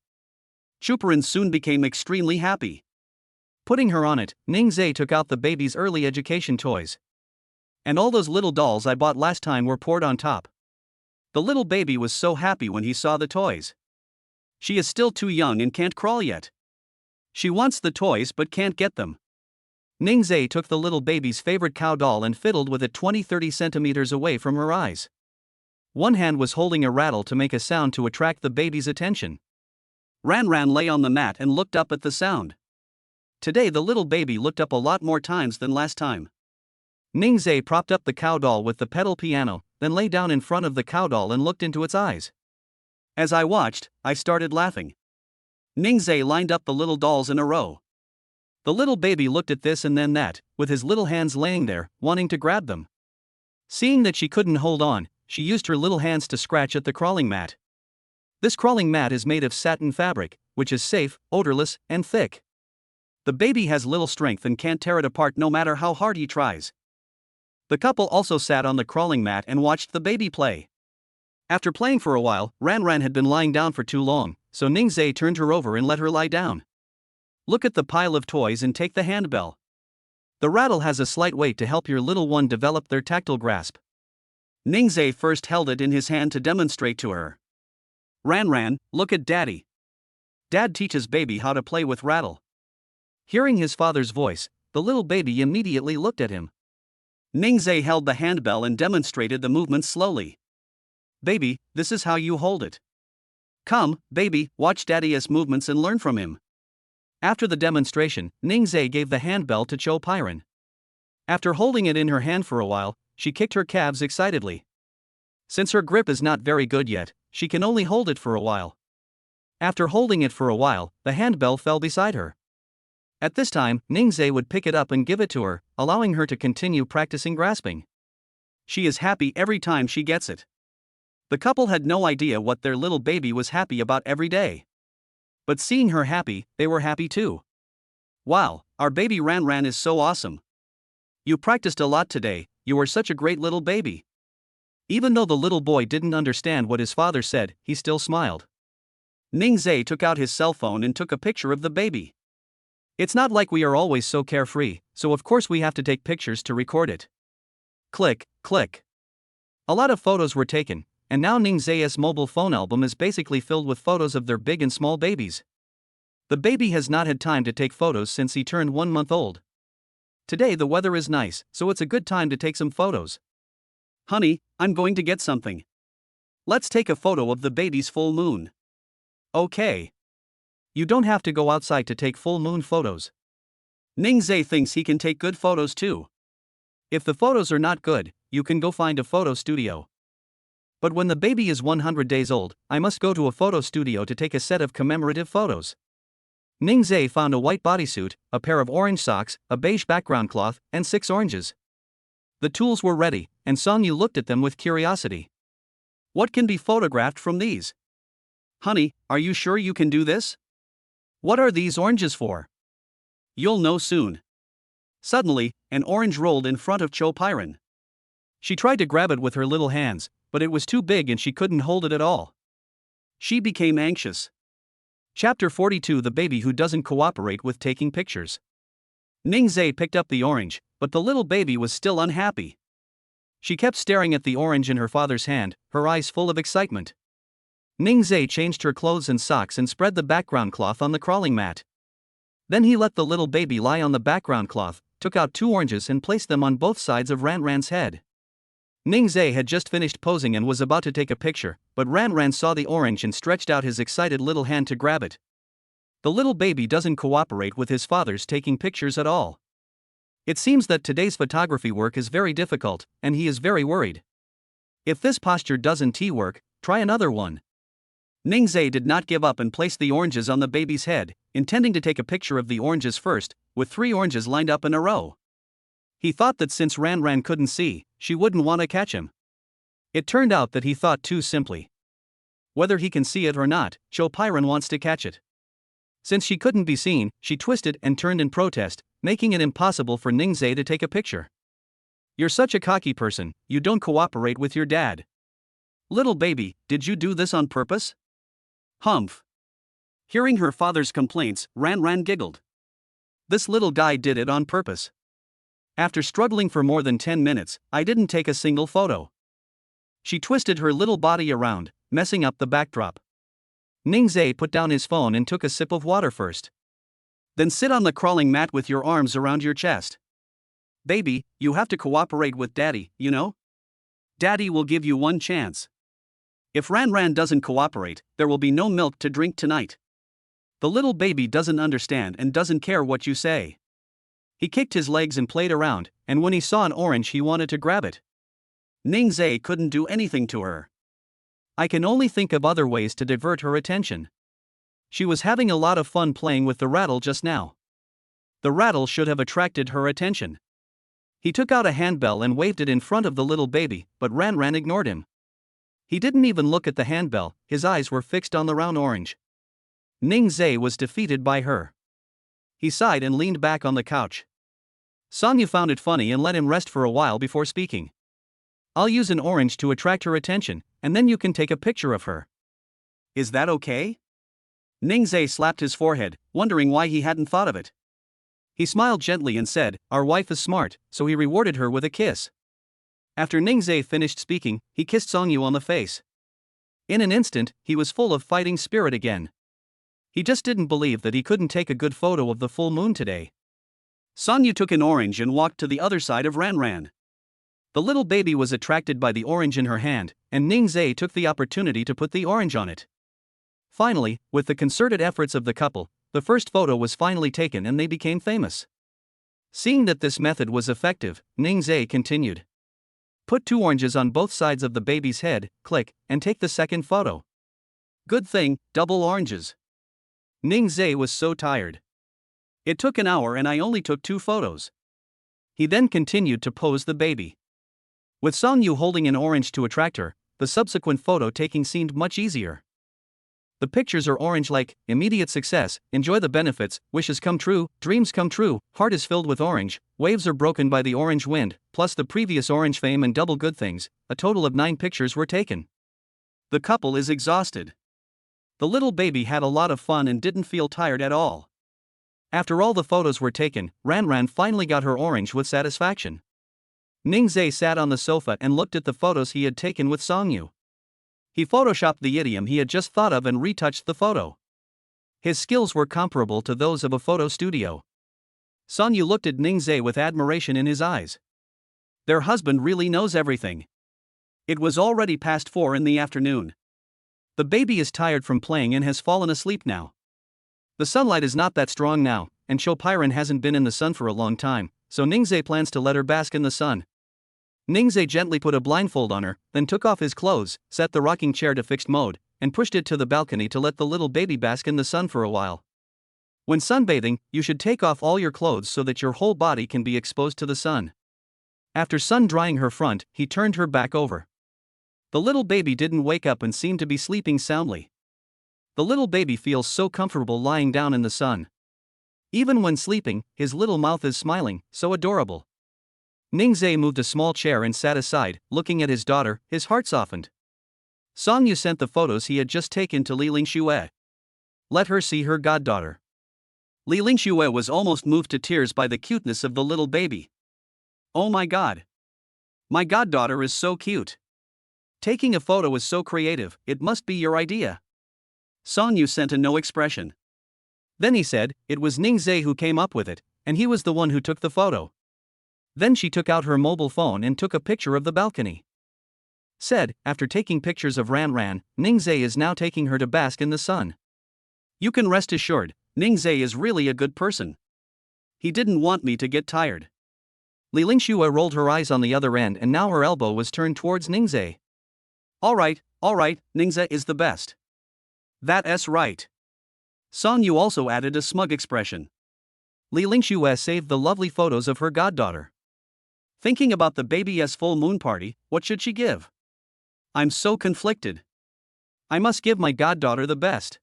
Chuperin soon became extremely happy. Putting her on it, Ning Zhe took out the baby's early education toys. "And all those little dolls I bought last time were poured on top." The little baby was so happy when he saw the toys. She is still too young and can't crawl yet. She wants the toys but can't get them. Ning Zhe took the little baby's favorite cow doll and fiddled with it 20-30 centimeters away from her eyes. One hand was holding a rattle to make a sound to attract the baby's attention. Ran Ran lay on the mat and looked up at the sound. Today the little baby looked up a lot more times than last time. Ning Zhe propped up the cow doll with the pedal piano, then lay down in front of the cow doll and looked into its eyes. As I watched, I started laughing. Ning Zhe lined up the little dolls in a row. The little baby looked at this and then that, with his little hands laying there, wanting to grab them. Seeing that she couldn't hold on, she used her little hands to scratch at the crawling mat. This crawling mat is made of satin fabric, which is safe, odorless, and thick. The baby has little strength and can't tear it apart no matter how hard he tries. The couple also sat on the crawling mat and watched the baby play. After playing for a while, Ran Ran had been lying down for too long, so Ning Zhe turned her over and let her lie down. Look at the pile of toys and take the handbell. The rattle has a slight weight to help your little one develop their tactile grasp. Ning Zhe first held it in his hand to demonstrate to her. "Ran Ran, look at Daddy. Dad teaches baby how to play with rattle." Hearing his father's voice, the little baby immediately looked at him. Ning Zhe held the handbell and demonstrated the movement slowly. "Baby, this is how you hold it. Come, baby, watch Daddy's movements and learn from him." After the demonstration, Ning Zhe gave the handbell to Cho Piran. After holding it in her hand for a while, she kicked her calves excitedly. Since her grip is not very good yet, she can only hold it for a while. After holding it for a while, the handbell fell beside her. At this time, Ning Zhe would pick it up and give it to her, allowing her to continue practicing grasping. She is happy every time she gets it. The couple had no idea what their little baby was happy about every day. But seeing her happy, they were happy too. "Wow, our baby Ran Ran is so awesome. You practiced a lot today, you are such a great little baby." Even though the little boy didn't understand what his father said, he still smiled. Ning Zhe took out his cell phone and took a picture of the baby. It's not like we are always so carefree, so of course we have to take pictures to record it. Click, click. A lot of photos were taken, and now Ning Zhe's mobile phone album is basically filled with photos of their big and small babies. The baby has not had time to take photos since he turned 1 month old. Today the weather is nice, so it's a good time to take some photos. "Honey, I'm going to get something. Let's take a photo of the baby's full moon." "Okay. You don't have to go outside to take full moon photos. Ningzhe thinks he can take good photos too. If the photos are not good, you can go find a photo studio. But when the baby is 100 days old, I must go to a photo studio to take a set of commemorative photos. Ningzhe found a white bodysuit, a pair of orange socks, a beige background cloth, and 6 oranges. The tools were ready, and Songyu looked at them with curiosity. What can be photographed from these? Honey, are you sure you can do this? What are these oranges for? You'll know soon. Suddenly, an orange rolled in front of Cho Pyron. She tried to grab it with her little hands, but it was too big and she couldn't hold it at all. She became anxious. Chapter 42: The baby who doesn't cooperate with taking pictures. Ningzhe picked up the orange, but the little baby was still unhappy. She kept staring at the orange in her father's hand, her eyes full of excitement. Ningzhe changed her clothes and socks and spread the background cloth on the crawling mat. Then he let the little baby lie on the background cloth, took out 2 oranges and placed them on both sides of Ranran's head. Ningzhe had just finished posing and was about to take a picture, but Ranran saw the orange and stretched out his excited little hand to grab it. The little baby doesn't cooperate with his father's taking pictures at all. It seems that today's photography work is very difficult, and he is very worried. If this posture doesn't work, try another one. Ningzhe did not give up and placed the oranges on the baby's head, intending to take a picture of the oranges first, with 3 oranges lined up in a row. He thought that since Ranran couldn't see, she wouldn't want to catch him. It turned out that he thought too simply. Whether he can see it or not, Cho Pyron wants to catch it. Since she couldn't be seen, she twisted and turned in protest, making it impossible for Ningzhe to take a picture. You're such a cocky person, you don't cooperate with your dad. Little baby, did you do this on purpose? Humph. Hearing her father's complaints, Ranran giggled. This little guy did it on purpose. After struggling for more than 10 minutes, I didn't take a single photo. She twisted her little body around, messing up the backdrop. Ningzhe put down his phone and took a sip of water first. Then sit on the crawling mat with your arms around your chest. Baby, you have to cooperate with Daddy, you know? Daddy will give you one chance. If Ranran doesn't cooperate, there will be no milk to drink tonight. The little baby doesn't understand and doesn't care what you say. He kicked his legs and played around, and when he saw an orange he wanted to grab it. Ningzhe couldn't do anything to her. I can only think of other ways to divert her attention. She was having a lot of fun playing with the rattle just now. The rattle should have attracted her attention. He took out a handbell and waved it in front of the little baby, but Ranran ignored him. He didn't even look at the handbell, his eyes were fixed on the round orange. Ningzhe was defeated by her. He sighed and leaned back on the couch. Songyu found it funny and let him rest for a while before speaking. I'll use an orange to attract her attention, and then you can take a picture of her. Is that okay? Ningzhe slapped his forehead, wondering why he hadn't thought of it. He smiled gently and said, our wife is smart, so he rewarded her with a kiss. After Ningzhe finished speaking, he kissed Songyu on the face. In an instant, he was full of fighting spirit again. He just didn't believe that he couldn't take a good photo of the full moon today. Songyu took an orange and walked to the other side of Ranran. The little baby was attracted by the orange in her hand, and Ningzhe took the opportunity to put the orange on it. Finally, with the concerted efforts of the couple, the first photo was finally taken and they became famous. Seeing that this method was effective, Ningzhe continued. Put 2 oranges on both sides of the baby's head, click, and take the second photo. Good thing, double oranges. Ningzhe was so tired. It took an hour and I only took 2 photos. He then continued to pose the baby. With Songyu holding an orange to attract her, the subsequent photo taking seemed much easier. The pictures are orange like, immediate success, enjoy the benefits, wishes come true, dreams come true, heart is filled with orange, waves are broken by the orange wind, plus the previous orange fame and double good things. A total of 9 pictures were taken. The couple is exhausted. The little baby had a lot of fun and didn't feel tired at all. After all the photos were taken, Ranran finally got her orange with satisfaction. Ningzhe sat on the sofa and looked at the photos he had taken with Songyu. He photoshopped the idiom he had just thought of and retouched the photo. His skills were comparable to those of a photo studio. Songyu looked at Ningzhe with admiration in his eyes. Their husband really knows everything. It was already past 4 in the afternoon. The baby is tired from playing and has fallen asleep now. The sunlight is not that strong now, and Chopiran hasn't been in the sun for a long time, so Ningzai plans to let her bask in the sun. Ningzai gently put a blindfold on her, then took off his clothes, set the rocking chair to fixed mode, and pushed it to the balcony to let the little baby bask in the sun for a while. When sunbathing, you should take off all your clothes so that your whole body can be exposed to the sun. After sun drying her front, he turned her back over. The little baby didn't wake up and seemed to be sleeping soundly. The little baby feels so comfortable lying down in the sun. Even when sleeping, his little mouth is smiling, so adorable. Ningzai moved a small chair and sat aside, looking at his daughter, his heart softened. Song Yu sent the photos he had just taken to Li Lingxue. Let her see her goddaughter. Li Lingxue was almost moved to tears by the cuteness of the little baby. Oh my god! My goddaughter is so cute. Taking a photo is so creative, it must be your idea. Song Yu sent a no expression. Then he said, it was Ningzai who came up with it, and he was the one who took the photo. Then she took out her mobile phone and took a picture of the balcony. Said, after taking pictures of Ran, Ningzai is now taking her to bask in the sun. You can rest assured, Ningzai is really a good person. He didn't want me to get tired. Li Lingxue rolled her eyes on the other end and now her elbow was turned towards Ningzai. Alright, Ningzai is the best. That's right. Song Yu also added a smug expression. Li Lingxue saved the lovely photos of her goddaughter. Thinking about the baby's full moon party, what should she give? I'm so conflicted. I must give my goddaughter the best.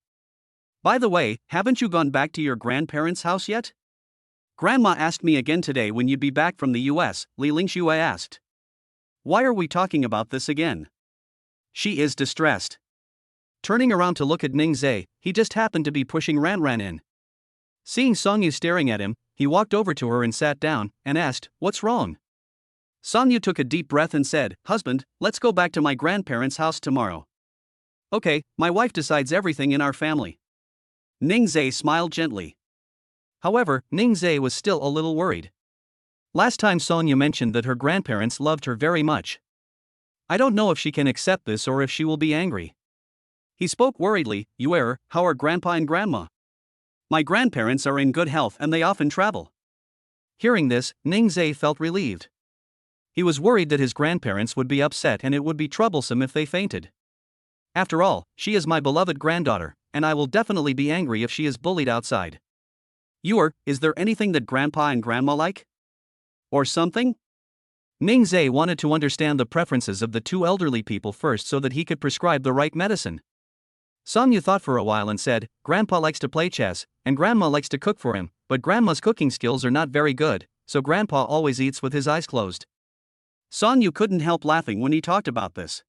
By the way, haven't you gone back to your grandparents' house yet? Grandma asked me again today when you'd be back from the US, Li Lingxue asked. Why are we talking about this again? She is distressed. Turning around to look at Ningzai, he just happened to be pushing Ran in. Seeing Song Yu staring at him, he walked over to her and sat down, and asked, what's wrong? Song Yu took a deep breath and said, husband, let's go back to my grandparents' house tomorrow. Okay, my wife decides everything in our family. Ningzai smiled gently. However, Ningzai was still a little worried. Last time Song Yu mentioned that her grandparents loved her very much. I don't know if she can accept this or if she will be angry. He spoke worriedly, how are grandpa and grandma? My grandparents are in good health and they often travel. Hearing this, Ningzai felt relieved. He was worried that his grandparents would be upset and it would be troublesome if they fainted. After all, she is my beloved granddaughter, and I will definitely be angry if she is bullied outside. Is there anything that grandpa and grandma like? Or something? Ningzai wanted to understand the preferences of the two elderly people first so that he could prescribe the right medicine. Song Yu thought for a while and said, Grandpa likes to play chess, and Grandma likes to cook for him, but Grandma's cooking skills are not very good, so Grandpa always eats with his eyes closed. Song Yu couldn't help laughing when he talked about this.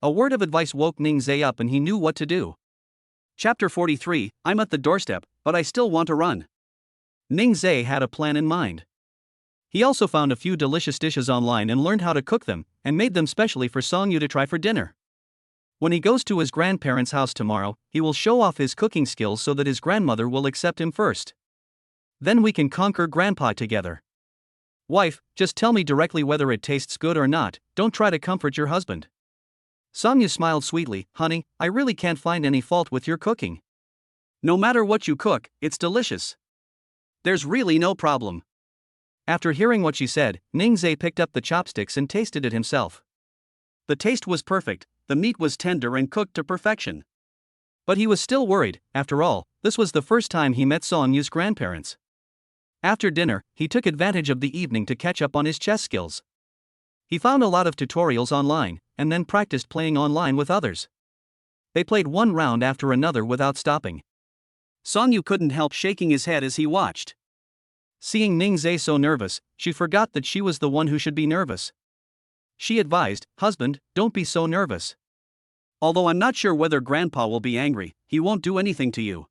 A word of advice woke Ningzai up and he knew what to do. Chapter 43, I'm at the doorstep, but I still want to run. Ningzai had a plan in mind. He also found a few delicious dishes online and learned how to cook them, and made them specially for Song Yu to try for dinner. When he goes to his grandparents' house tomorrow, he will show off his cooking skills so that his grandmother will accept him first. Then we can conquer Grandpa together. Wife, just tell me directly whether it tastes good or not, don't try to comfort your husband. Song Yu smiled sweetly, honey, I really can't find any fault with your cooking. No matter what you cook, it's delicious. There's really no problem. After hearing what she said, Ningzai picked up the chopsticks and tasted it himself. The taste was perfect, the meat was tender and cooked to perfection. But he was still worried, after all, this was the first time he met Song Yu's grandparents. After dinner, he took advantage of the evening to catch up on his chess skills. He found a lot of tutorials online, and then practiced playing online with others. They played one round after another without stopping. Song Yu couldn't help shaking his head as he watched. Seeing Ningzai so nervous, she forgot that she was the one who should be nervous. She advised, husband, don't be so nervous. Although I'm not sure whether Grandpa will be angry, he won't do anything to you.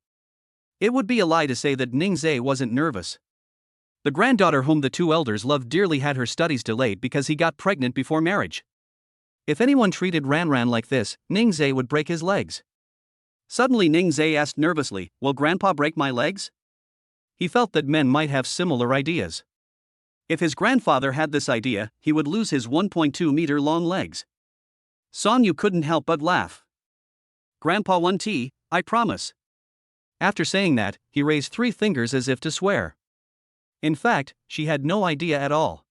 It would be a lie to say that Ningzai wasn't nervous. The granddaughter whom the two elders loved dearly had her studies delayed because he got pregnant before marriage. If anyone treated Ran like this, Ningzai would break his legs. Suddenly Ningzai asked nervously, will Grandpa break my legs? He felt that men might have similar ideas. If his grandfather had this idea, he would lose his 1.2-meter long legs. Song Yu couldn't help but laugh. Grandpa 1T, I promise. After saying that, he raised 3 fingers as if to swear. In fact, she had no idea at all.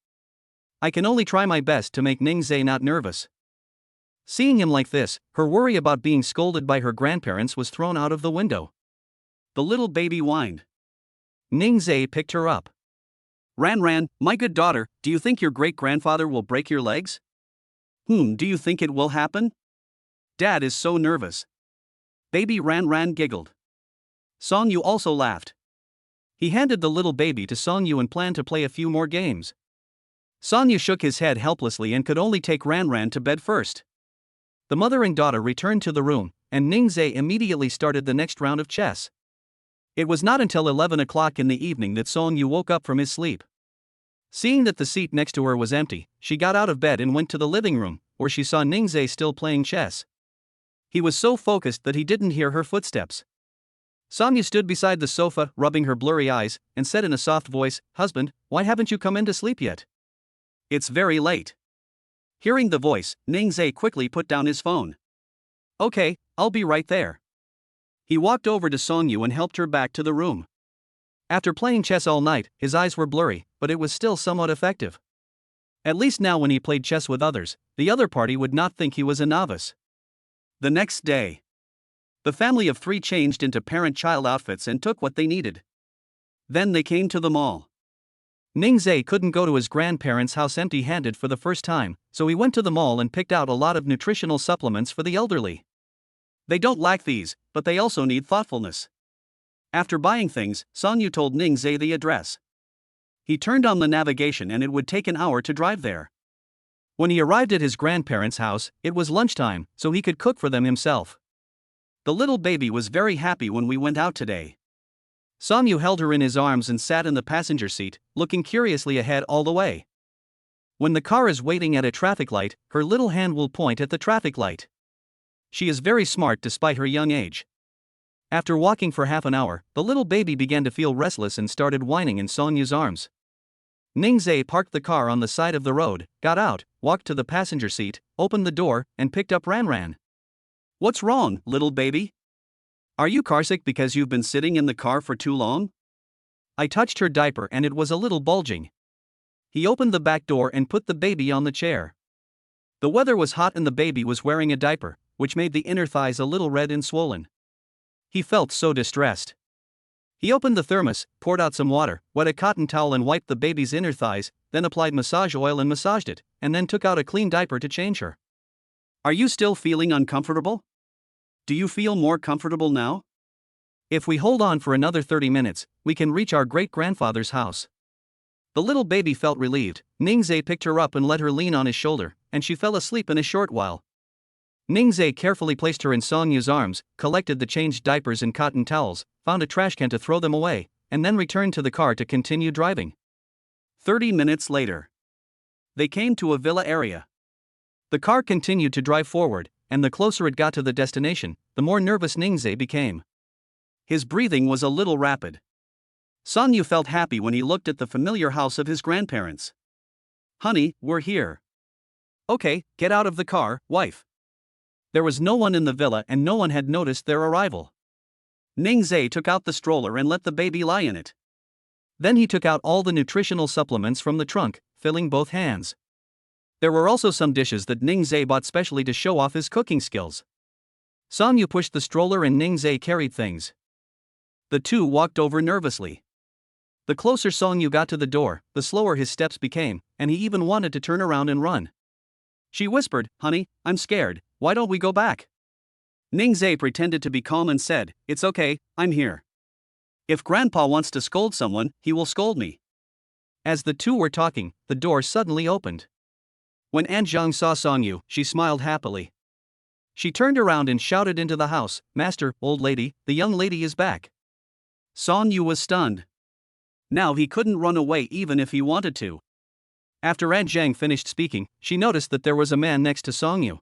I can only try my best to make Ningzhe not nervous. Seeing him like this, her worry about being scolded by her grandparents was thrown out of the window. The little baby whined. Ningzhe picked her up. Ran, my good daughter, do you think your great-grandfather will break your legs? Do you think it will happen? Dad is so nervous. Baby Ran giggled. Songyu also laughed. He handed the little baby to Songyu and planned to play a few more games. Songyu shook his head helplessly and could only take Ran to bed first. The mother and daughter returned to the room, and Ningzhe immediately started the next round of chess. It was not until 11 o'clock in the evening that Songyu woke up from his sleep. Seeing that the seat next to her was empty, she got out of bed and went to the living room, where she saw Ningzhe still playing chess. He was so focused that he didn't hear her footsteps. Songyu stood beside the sofa, rubbing her blurry eyes, and said in a soft voice, "Husband, why haven't you come in to sleep yet? It's very late." Hearing the voice, Ningzhe quickly put down his phone. "Okay, I'll be right there." He walked over to Songyu and helped her back to the room. After playing chess all night, his eyes were blurry, but it was still somewhat effective. At least now when he played chess with others, the other party would not think he was a novice. The next day, the family of 3 changed into parent-child outfits and took what they needed. Then they came to the mall. Ningzhe couldn't go to his grandparents' house empty-handed for the first time, so he went to the mall and picked out a lot of nutritional supplements for the elderly. They don't lack these, but they also need thoughtfulness. After buying things, Songyu told Ningzhe the address. He turned on the navigation and it would take an hour to drive there. When he arrived at his grandparents' house, it was lunchtime, so he could cook for them himself. The little baby was very happy when we went out today. Songyu held her in his arms and sat in the passenger seat, looking curiously ahead all the way. When the car is waiting at a traffic light, her little hand will point at the traffic light. She is very smart despite her young age. After walking for half an hour, the little baby began to feel restless and started whining in Songyu's arms. Ningzhe parked the car on the side of the road, got out, walked to the passenger seat, opened the door, and picked up Ran. "What's wrong, little baby? Are you carsick because you've been sitting in the car for too long?" I touched her diaper and it was a little bulging. He opened the back door and put the baby on the chair. The weather was hot and the baby was wearing a diaper, which made the inner thighs a little red and swollen. He felt so distressed. He opened the thermos, poured out some water, wet a cotton towel and wiped the baby's inner thighs, then applied massage oil and massaged it, and then took out a clean diaper to change her. "Are you still feeling uncomfortable? Do you feel more comfortable now? If we hold on for another 30 minutes, we can reach our great-grandfather's house." The little baby felt relieved. Ningzhe picked her up and let her lean on his shoulder, and she fell asleep in a short while. Ningzhe carefully placed her in Songyu's arms, collected the changed diapers and cotton towels, found a trash can to throw them away, and then returned to the car to continue driving. 30 minutes later, they came to a villa area. The car continued to drive forward, and the closer it got to the destination, the more nervous Ningzhe became. His breathing was a little rapid. Songyu felt happy when he looked at the familiar house of his grandparents. "Honey, we're here." "Okay, get out of the car, wife." There was no one in the villa and no one had noticed their arrival. Ningzhe took out the stroller and let the baby lie in it. Then he took out all the nutritional supplements from the trunk, filling both hands. There were also some dishes that Ningzhe bought specially to show off his cooking skills. Songyu pushed the stroller and Ningzhe carried things. The two walked over nervously. The closer Songyu got to the door, the slower his steps became, and he even wanted to turn around and run. She whispered, "Honey, I'm scared, why don't we go back?" Ningzhe pretended to be calm and said, "It's okay, I'm here. If Grandpa wants to scold someone, he will scold me." As the two were talking, the door suddenly opened. When Aunt Zhang saw Songyu, she smiled happily. She turned around and shouted into the house, "Master, old lady, the young lady is back." Songyu was stunned. Now he couldn't run away even if he wanted to. After Aunt Zhang finished speaking, she noticed that there was a man next to Songyu.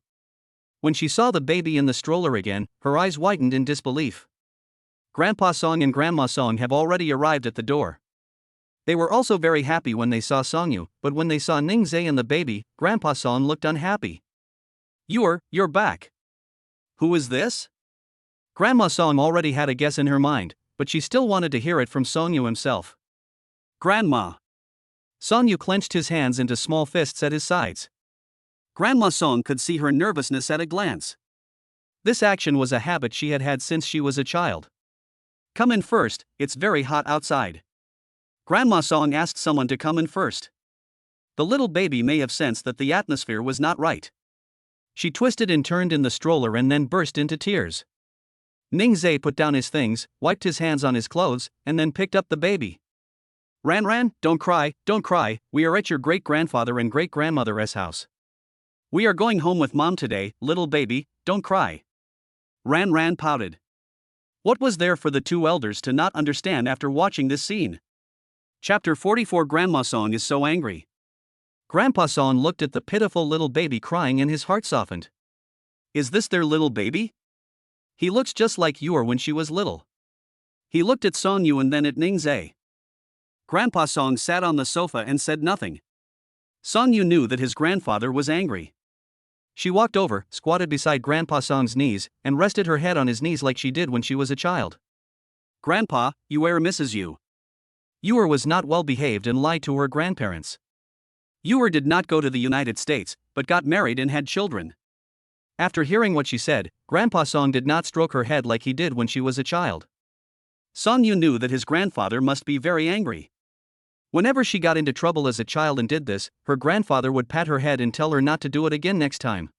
When she saw the baby in the stroller again, her eyes widened in disbelief. Grandpa Song and Grandma Song have already arrived at the door. They were also very happy when they saw Songyu, but when they saw Ningzhe and the baby, Grandpa Song looked unhappy. You're back. Who is this?" Grandma Song already had a guess in her mind, but she still wanted to hear it from Song Yu himself. Grandma. Song Yu clenched his hands into small fists at his sides. Grandma Song could see her nervousness at a glance. This action was a habit she had had since she was a child. Come in first, it's very hot outside. Grandma Song asked someone to come in first. The little baby may have sensed that the atmosphere was not right. She twisted and turned in the stroller and then burst into tears. Ning Zhe put down his things, wiped his hands on his clothes, and then picked up the baby. Ran, don't cry, we are at your great-grandfather and great-grandmother's house. We are going home with Mom today, little baby, don't cry. Ran pouted. What was there for the two elders to not understand after watching this scene? Chapter 44. Grandma Song is so angry. Grandpa Song looked at the pitiful little baby crying and his heart softened. Is this their little baby? He looks just like Yor when she was little. He looked at Song Yu and then at Ning Zhe. Grandpa Song sat on the sofa and said nothing. Song Yu knew that his grandfather was angry. She walked over, squatted beside Grandpa Song's knees, and rested her head on his knees like she did when she was a child. Grandpa, Yor misses you. Yor was not well behaved and lied to her grandparents. Yor did not go to the United States, but got married and had children. After hearing what she said, Grandpa Song did not stroke her head like he did when she was a child. Song Yu knew that his grandfather must be very angry. Whenever she got into trouble as a child and did this, her grandfather would pat her head and tell her not to do it again next time.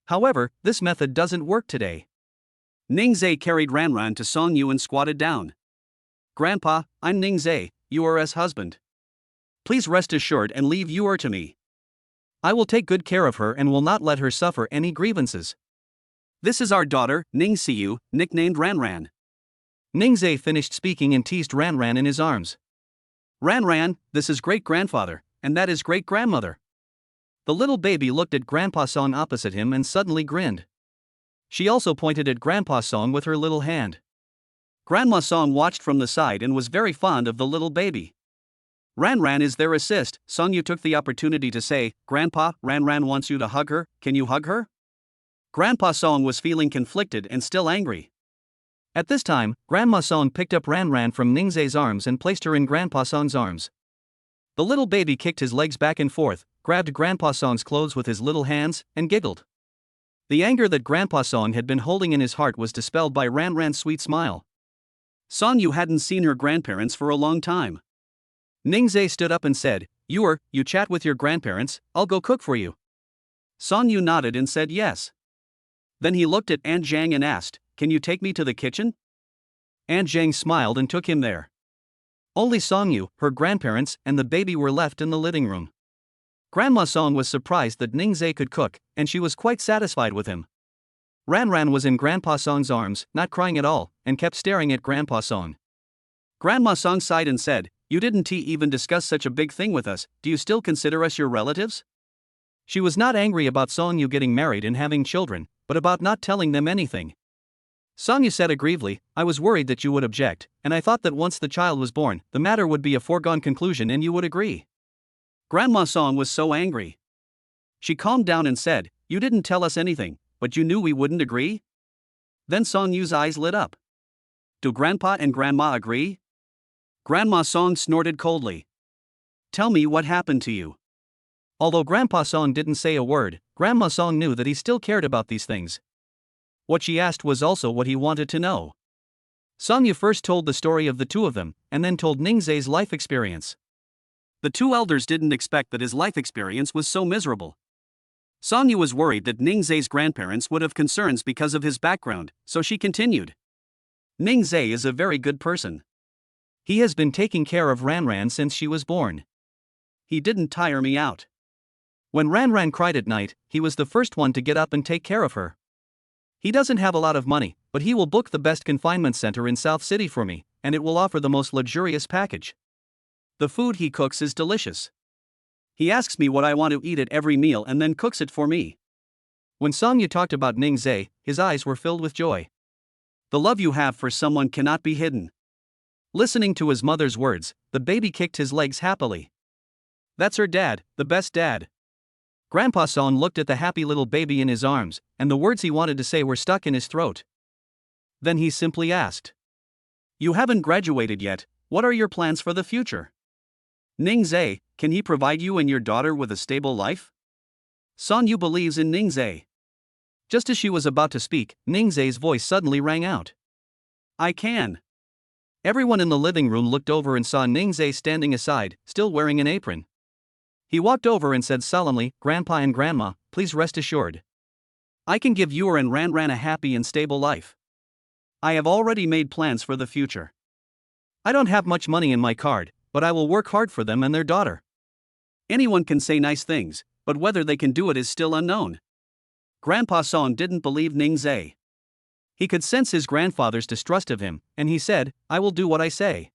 However, this method doesn't work today. Ning Zhe carried Ran to Song Yu and squatted down. Grandpa, I'm Ning Zhe, Yor's husband. Please rest assured and leave Yor to me. I will take good care of her and will not let her suffer any grievances. This is our daughter, Ning Siyu, nicknamed Ran. Ning Zhe finished speaking and teased Ran in his arms. Ran, this is great-grandfather, and that is great-grandmother. The little baby looked at Grandpa Song opposite him and suddenly grinned. She also pointed at Grandpa Song with her little hand. Grandma Song watched from the side and was very fond of the little baby. Ran is their assist. Song Yu took the opportunity to say, Grandpa, Ran wants you to hug her, can you hug her? Grandpa Song was feeling conflicted and still angry. At this time, Grandma Song picked up Ran from Ning Zhe's arms and placed her in Grandpa Song's arms. The little baby kicked his legs back and forth, grabbed Grandpa Song's clothes with his little hands, and giggled. The anger that Grandpa Song had been holding in his heart was dispelled by Ran's sweet smile. Song Yu hadn't seen her grandparents for a long time. Ning Zhe stood up and said, You chat with your grandparents, I'll go cook for you. Song Yu nodded and said yes. Then he looked at Aunt Zhang and asked, Can you take me to the kitchen? Aunt Zhang smiled and took him there. Only Song Yu, her grandparents, and the baby were left in the living room. Grandma Song was surprised that Ning Zhe could cook, and she was quite satisfied with him. Ran was in Grandpa Song's arms, not crying at all, and kept staring at Grandpa Song. Grandma Song sighed and said, You didn't even discuss such a big thing with us, do you still consider us your relatives? She was not angry about Song Yu getting married and having children, but about not telling them anything. Song Yu said aggrievedly, I was worried that you would object, and I thought that once the child was born, the matter would be a foregone conclusion and you would agree. Grandma Song was so angry. She calmed down and said, You didn't tell us anything, but you knew we wouldn't agree? Then Song Yu's eyes lit up. Do Grandpa and Grandma agree? Grandma Song snorted coldly. Tell me what happened to you. Although Grandpa Song didn't say a word, Grandma Song knew that he still cared about these things. What she asked was also what he wanted to know. Song Yu first told the story of the two of them, and then told Ning Zhe's life experience. The two elders didn't expect that his life experience was so miserable. Song Yu was worried that Ning Zhe's grandparents would have concerns because of his background, so she continued. Ning Zhe is a very good person. He has been taking care of Ran since she was born. He didn't tire me out. When Ran cried at night, he was the first one to get up and take care of her. He doesn't have a lot of money, but he will book the best confinement center in South City for me, and it will offer the most luxurious package. The food he cooks is delicious. He asks me what I want to eat at every meal and then cooks it for me. When Song Yu talked about Ning Zhe, his eyes were filled with joy. The love you have for someone cannot be hidden. Listening to his mother's words, the baby kicked his legs happily. That's her dad, the best dad. Grandpa Song looked at the happy little baby in his arms, and the words he wanted to say were stuck in his throat. Then he simply asked, "You haven't graduated yet, what are your plans for the future? Ningzhe, can he provide you and your daughter with a stable life?" Sonyu believes in Ningzhe. Just as she was about to speak, Ningzhe's voice suddenly rang out. "I can." Everyone in the living room looked over and saw Ningzhe standing aside, still wearing an apron. He walked over and said solemnly, "Grandpa and Grandma, please rest assured. I can give you and Ran a happy and stable life. I have already made plans for the future. I don't have much money in my card, but I will work hard for them and their daughter." Anyone can say nice things, but whether they can do it is still unknown. Grandpa Song didn't believe Ningzhe. He could sense his grandfather's distrust of him, and he said, "I will do what I say.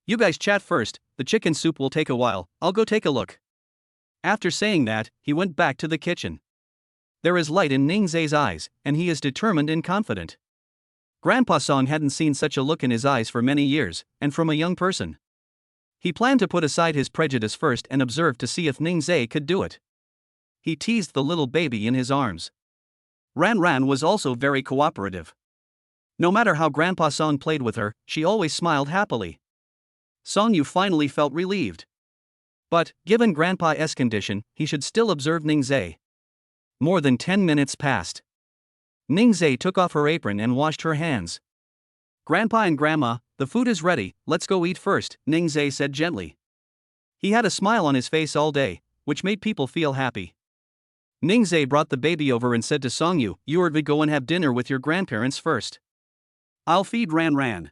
You guys chat first, the chicken soup will take a while, I'll go take a look." After saying that, he went back to the kitchen. There is light in Ningzhe's eyes, and he is determined and confident. Grandpa Song hadn't seen such a look in his eyes for many years, and from a young person. He planned to put aside his prejudice first and observe to see if Ningzhe could do it. He teased the little baby in his arms. Ran was also very cooperative. No matter how Grandpa Song played with her, she always smiled happily. Songyu finally felt relieved. But, given Grandpa's condition, he should still observe Ningzhe. More than 10 minutes passed. Ningzhe took off her apron and washed her hands. "Grandpa and Grandma, the food is ready, let's go eat first," Ningzhe said gently. He had a smile on his face all day, which made people feel happy. Ningzhe brought the baby over and said to Songyu, "You or we go and have dinner with your grandparents first. I'll feed Ran.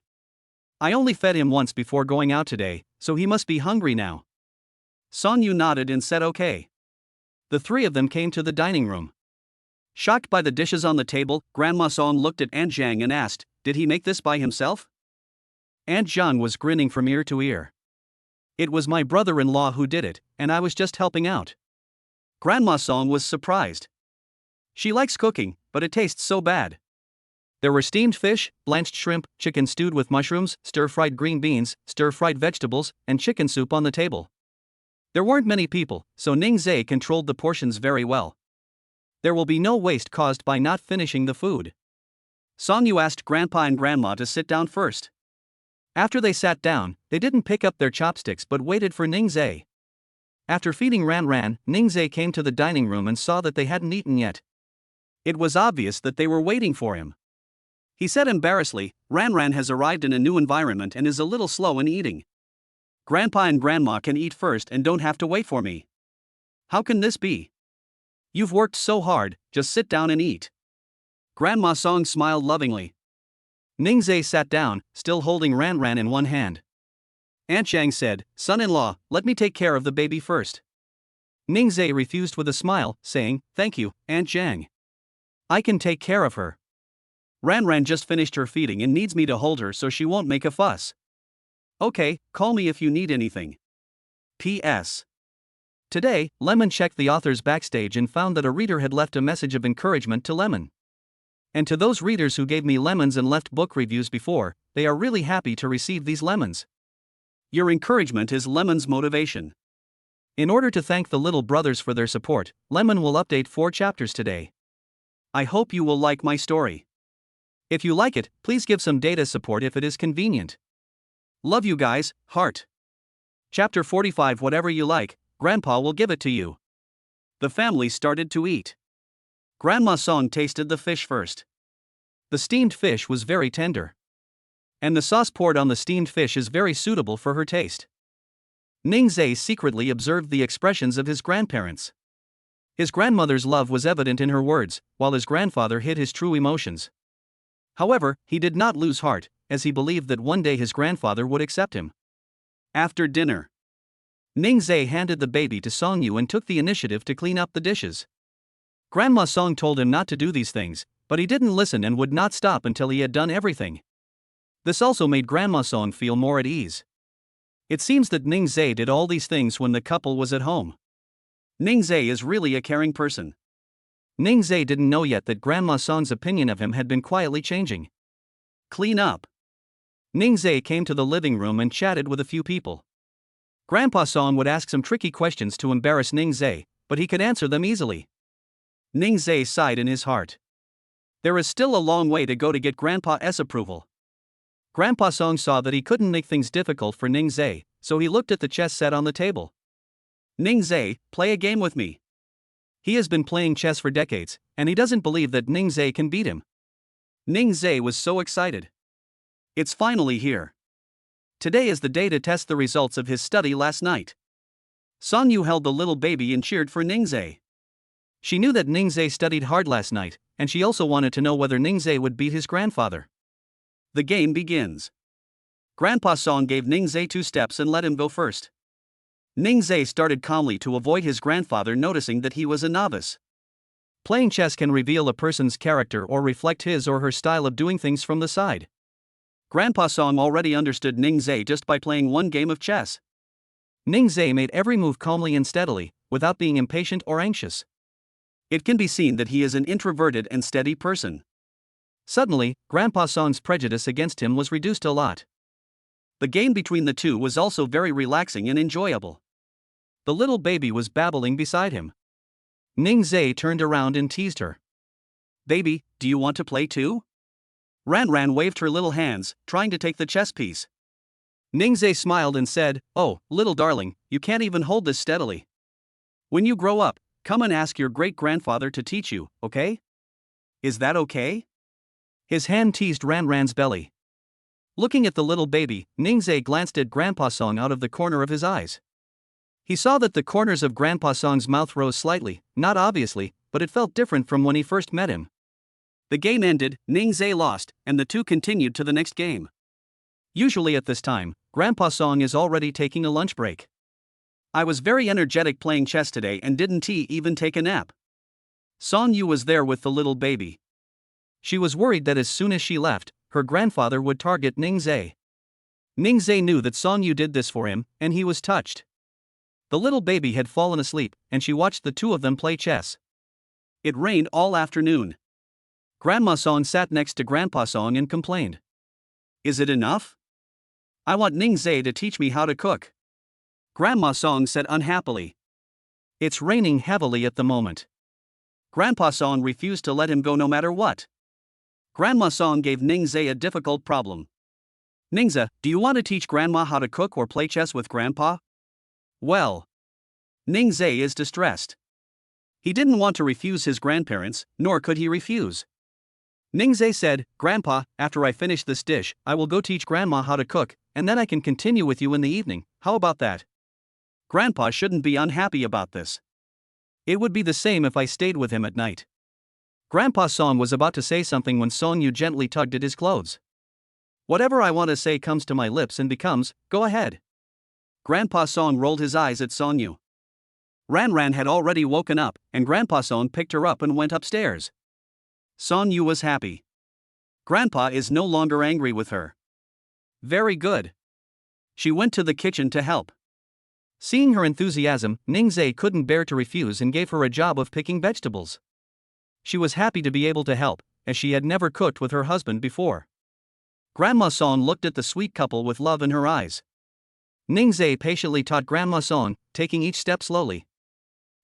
I only fed him once before going out today, so he must be hungry now." Songyu nodded and said okay. The three of them came to the dining room. Shocked by the dishes on the table, Grandma Song looked at Aunt Zhang and asked, "Did he make this by himself?" Aunt Zhang was grinning from ear to ear. "It was my brother-in-law who did it, and I was just helping out." Grandma Song was surprised. She likes cooking, but it tastes so bad. There were steamed fish, blanched shrimp, chicken stewed with mushrooms, stir-fried green beans, stir-fried vegetables, and chicken soup on the table. There weren't many people, so Ningzhe controlled the portions very well. There will be no waste caused by not finishing the food. Songyu asked Grandpa and Grandma to sit down first. After they sat down, they didn't pick up their chopsticks but waited for Ningzhe. After feeding Ran, Ningzhe came to the dining room and saw that they hadn't eaten yet. It was obvious that they were waiting for him. He said embarrassedly, "Ran has arrived in a new environment and is a little slow in eating. Grandpa and Grandma can eat first and don't have to wait for me. How can this be? You've worked so hard, just sit down and eat." Grandma Song smiled lovingly. Ningzhe sat down, still holding Ran in one hand. Aunt Zhang said, "Son-in-law, let me take care of the baby first." Ningzhe refused with a smile, saying, "Thank you, Aunt Zhang. I can take care of her. Ran just finished her feeding and needs me to hold her so she won't make a fuss. Okay, call me if you need anything. P.S. Today, Lemon checked the author's backstage and found that a reader had left a message of encouragement to Lemon. And to those readers who gave me lemons and left book reviews before, they are really happy to receive these lemons. Your encouragement is Lemon's motivation. In order to thank the little brothers for their support, Lemon will update 4 chapters today. I hope you will like my story. If you like it, please give some data support if it is convenient. Love you guys, heart. Chapter 45. Whatever you like, Grandpa will give it to you. The family started to eat. Grandma Song tasted the fish first. The steamed fish was very tender. And the sauce poured on the steamed fish is very suitable for her taste. Ningzhe secretly observed the expressions of his grandparents. His grandmother's love was evident in her words, while his grandfather hid his true emotions. However, he did not lose heart, as he believed that one day his grandfather would accept him. After dinner, Ningzhe handed the baby to Songyu and took the initiative to clean up the dishes. Grandma Song told him not to do these things, but he didn't listen and would not stop until he had done everything. This also made Grandma Song feel more at ease. It seems that Ningzhe did all these things when the couple was at home. Ningzhe is really a caring person. Ningzhe didn't know yet that Grandma Song's opinion of him had been quietly changing. Clean up. Ningzhe came to the living room and chatted with a few people. Grandpa Song would ask some tricky questions to embarrass Ningzhe, but he could answer them easily. Ningzhe sighed in his heart. There is still a long way to go to get Grandpa's approval. Grandpa Song saw that he couldn't make things difficult for Ning Zhe, so he looked at the chess set on the table. Ning Zhe, play a game with me. He has been playing chess for decades, and he doesn't believe that Ning Zhe can beat him. Ning Zhe was so excited. It's finally here. Today is the day to test the results of his study last night. Song Yu held the little baby and cheered for Ning Zhe. She knew that Ning Zhe studied hard last night, and she also wanted to know whether Ning Zhe would beat his grandfather. The game begins. Grandpa Song gave Ning Zhe 2 steps and let him go first. Ning Zhe started calmly to avoid his grandfather noticing that he was a novice. Playing chess can reveal a person's character or reflect his or her style of doing things from the side. Grandpa Song already understood Ning Zhe just by playing one game of chess. Ning Zhe made every move calmly and steadily, without being impatient or anxious. It can be seen that he is an introverted and steady person. Suddenly, Grandpa Song's prejudice against him was reduced a lot. The game between the two was also very relaxing and enjoyable. The little baby was babbling beside him. Ning Zhe turned around and teased her. "Baby, do you want to play too?" Ran waved her little hands, trying to take the chess piece. Ning Zhe smiled and said, "Oh, little darling, you can't even hold this steadily. When you grow up, come and ask your great-grandfather to teach you, okay? Is that okay?" His hand teased Ran's belly. Looking at the little baby, Ning Zhe glanced at Grandpa Song out of the corner of his eyes. He saw that the corners of Grandpa Song's mouth rose slightly, not obviously, but it felt different from when he first met him. The game ended, Ning Zhe lost, and the two continued to the next game. Usually at this time, Grandpa Song is already taking a lunch break. "I was very energetic playing chess today and didn't even take a nap." Song Yu was there with the little baby. She was worried that as soon as she left, her grandfather would target Ning Zhe. Ning Zhe knew that Song Yu did this for him, and he was touched. The little baby had fallen asleep, and she watched the two of them play chess. It rained all afternoon. Grandma Song sat next to Grandpa Song and complained. "Is it enough? I want Ning Zhe to teach me how to cook." Grandma Song said unhappily. "It's raining heavily at the moment." Grandpa Song refused to let him go no matter what. Grandma Song gave Ning Zhe a difficult problem. "Ningza, do you want to teach Grandma how to cook or play chess with Grandpa?" Well, Ning Zhe is distressed. He didn't want to refuse his grandparents, nor could he refuse. Ning Zhe said, "Grandpa, after I finish this dish, I will go teach Grandma how to cook, and then I can continue with you in the evening. How about that?" Grandpa shouldn't be unhappy about this. It would be the same if I stayed with him at night. Grandpa Song was about to say something when Song Yu gently tugged at his clothes. "Whatever I want to say comes to my lips and becomes, go ahead." Grandpa Song rolled his eyes at Song Yu. Ran had already woken up, and Grandpa Song picked her up and went upstairs. Song Yu was happy. Grandpa is no longer angry with her. Very good. She went to the kitchen to help. Seeing her enthusiasm, Ning Zhe couldn't bear to refuse and gave her a job of picking vegetables. She was happy to be able to help, as she had never cooked with her husband before. Grandma Song looked at the sweet couple with love in her eyes. Ning Zhe patiently taught Grandma Song, taking each step slowly.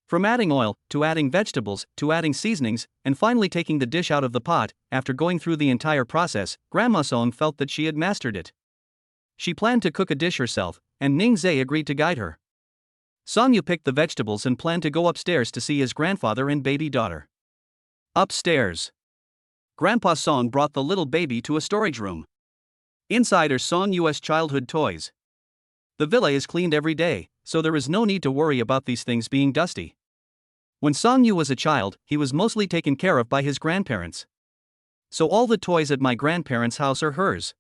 From adding oil, to adding vegetables, to adding seasonings, and finally taking the dish out of the pot, after going through the entire process, Grandma Song felt that she had mastered it. She planned to cook a dish herself, and Ning Zhe agreed to guide her. Song Yu picked the vegetables and planned to go upstairs to see his grandfather and baby daughter. Upstairs. Grandpa Song brought the little baby to a storage room. Inside are Song Yu's childhood toys. The villa is cleaned every day, so there is no need to worry about these things being dusty. When Song Yu was a child, he was mostly taken care of by his grandparents. So all the toys at my grandparents' house are hers.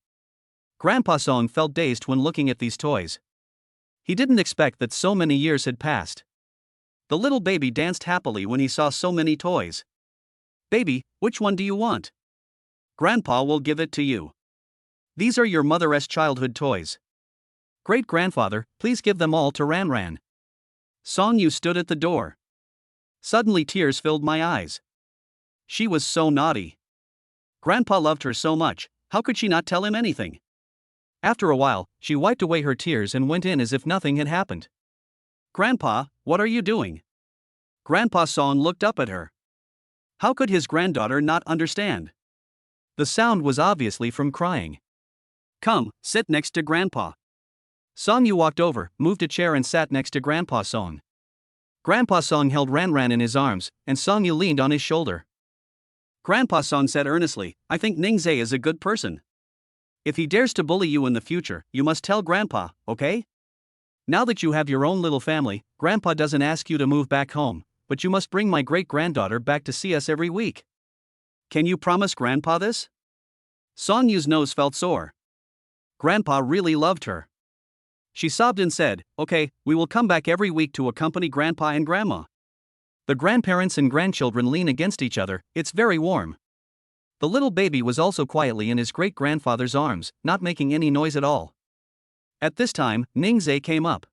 Grandpa Song felt dazed when looking at these toys. He didn't expect that so many years had passed. The little baby danced happily when he saw so many toys. "Baby, which one do you want?" "Grandpa will give it to you. These are your mother's childhood toys." "Great-grandfather, please give them all to Ran." Song Yu stood at the door. Suddenly tears filled my eyes. She was so naughty. Grandpa loved her so much, how could she not tell him anything? After a while, she wiped away her tears and went in as if nothing had happened. "Grandpa, what are you doing?" Grandpa Song looked up at her. How could his granddaughter not understand? The sound was obviously from crying. Come, sit next to Grandpa. Song-yu walked over, moved a chair and sat next to Grandpa Song. Grandpa Song held Ran in his arms, and Song-yu leaned on his shoulder. Grandpa Song said earnestly, I think Ningzai is a good person. If he dares to bully you in the future, you must tell Grandpa, okay? Now that you have your own little family, Grandpa doesn't ask you to move back home, but you must bring my great-granddaughter back to see us every week. Can you promise Grandpa this? Song-yu's nose felt sore. Grandpa really loved her. She sobbed and said, okay, we will come back every week to accompany Grandpa and Grandma. The grandparents and grandchildren lean against each other, it's very warm. The little baby was also quietly in his great-grandfather's arms, not making any noise at all. At this time, Ningzai came up.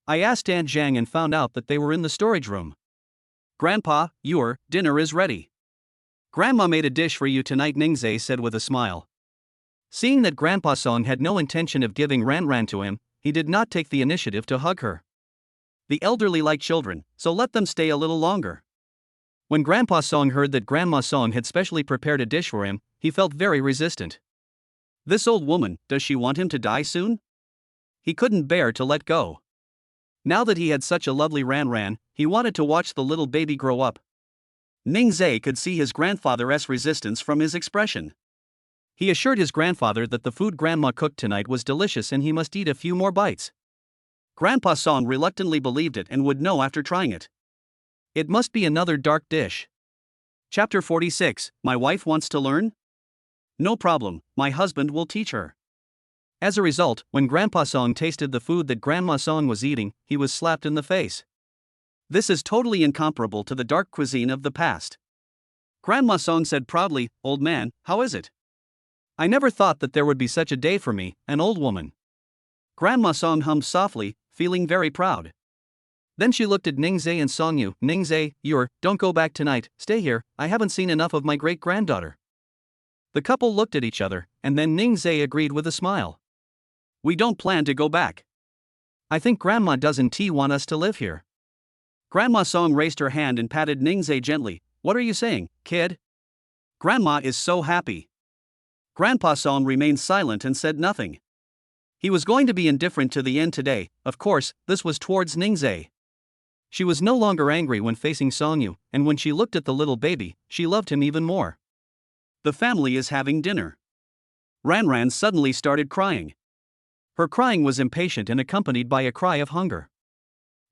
I asked Aunt Zhang and found out that they were in the storage room. Grandpa, your dinner is ready. Grandma made a dish for you tonight, Ningzai said with a smile. Seeing that Grandpa Song had no intention of giving Ran to him, he did not take the initiative to hug her. The elderly like children, so let them stay a little longer. When Grandpa Song heard that Grandma Song had specially prepared a dish for him, he felt very resistant. This old woman, does she want him to die soon? He couldn't bear to let go. Now that he had such a lovely Ran, he wanted to watch the little baby grow up. Ningzai could see his grandfather's resistance from his expression. He assured his grandfather that the food Grandma cooked tonight was delicious and he must eat a few more bites. Grandpa Song reluctantly believed it and would know after trying it. It must be another dark dish. Chapter 46, My Wife Wants to Learn? No problem, my husband will teach her. As a result, when Grandpa Song tasted the food that Grandma Song was eating, he was slapped in the face. This is totally incomparable to the dark cuisine of the past. Grandma Song said proudly, Old man, how is it? I never thought that there would be such a day for me, an old woman. Grandma Song hummed softly, feeling very proud. Then she looked at Ningzai and Song-yu. Ningzai, don't go back tonight, stay here, I haven't seen enough of my great-granddaughter. The couple looked at each other, and then Ningzai agreed with a smile. We don't plan to go back. I think Grandma doesn't want us to live here. Grandma Song raised her hand and patted Ningzai gently. What are you saying, kid? Grandma is so happy. Grandpa Song remained silent and said nothing. He was going to be indifferent to the end today, of course, this was towards Ningzai. She was no longer angry when facing Song-yu, and when she looked at the little baby, she loved him even more. The family is having dinner. Ran suddenly started crying. Her crying was impatient and accompanied by a cry of hunger.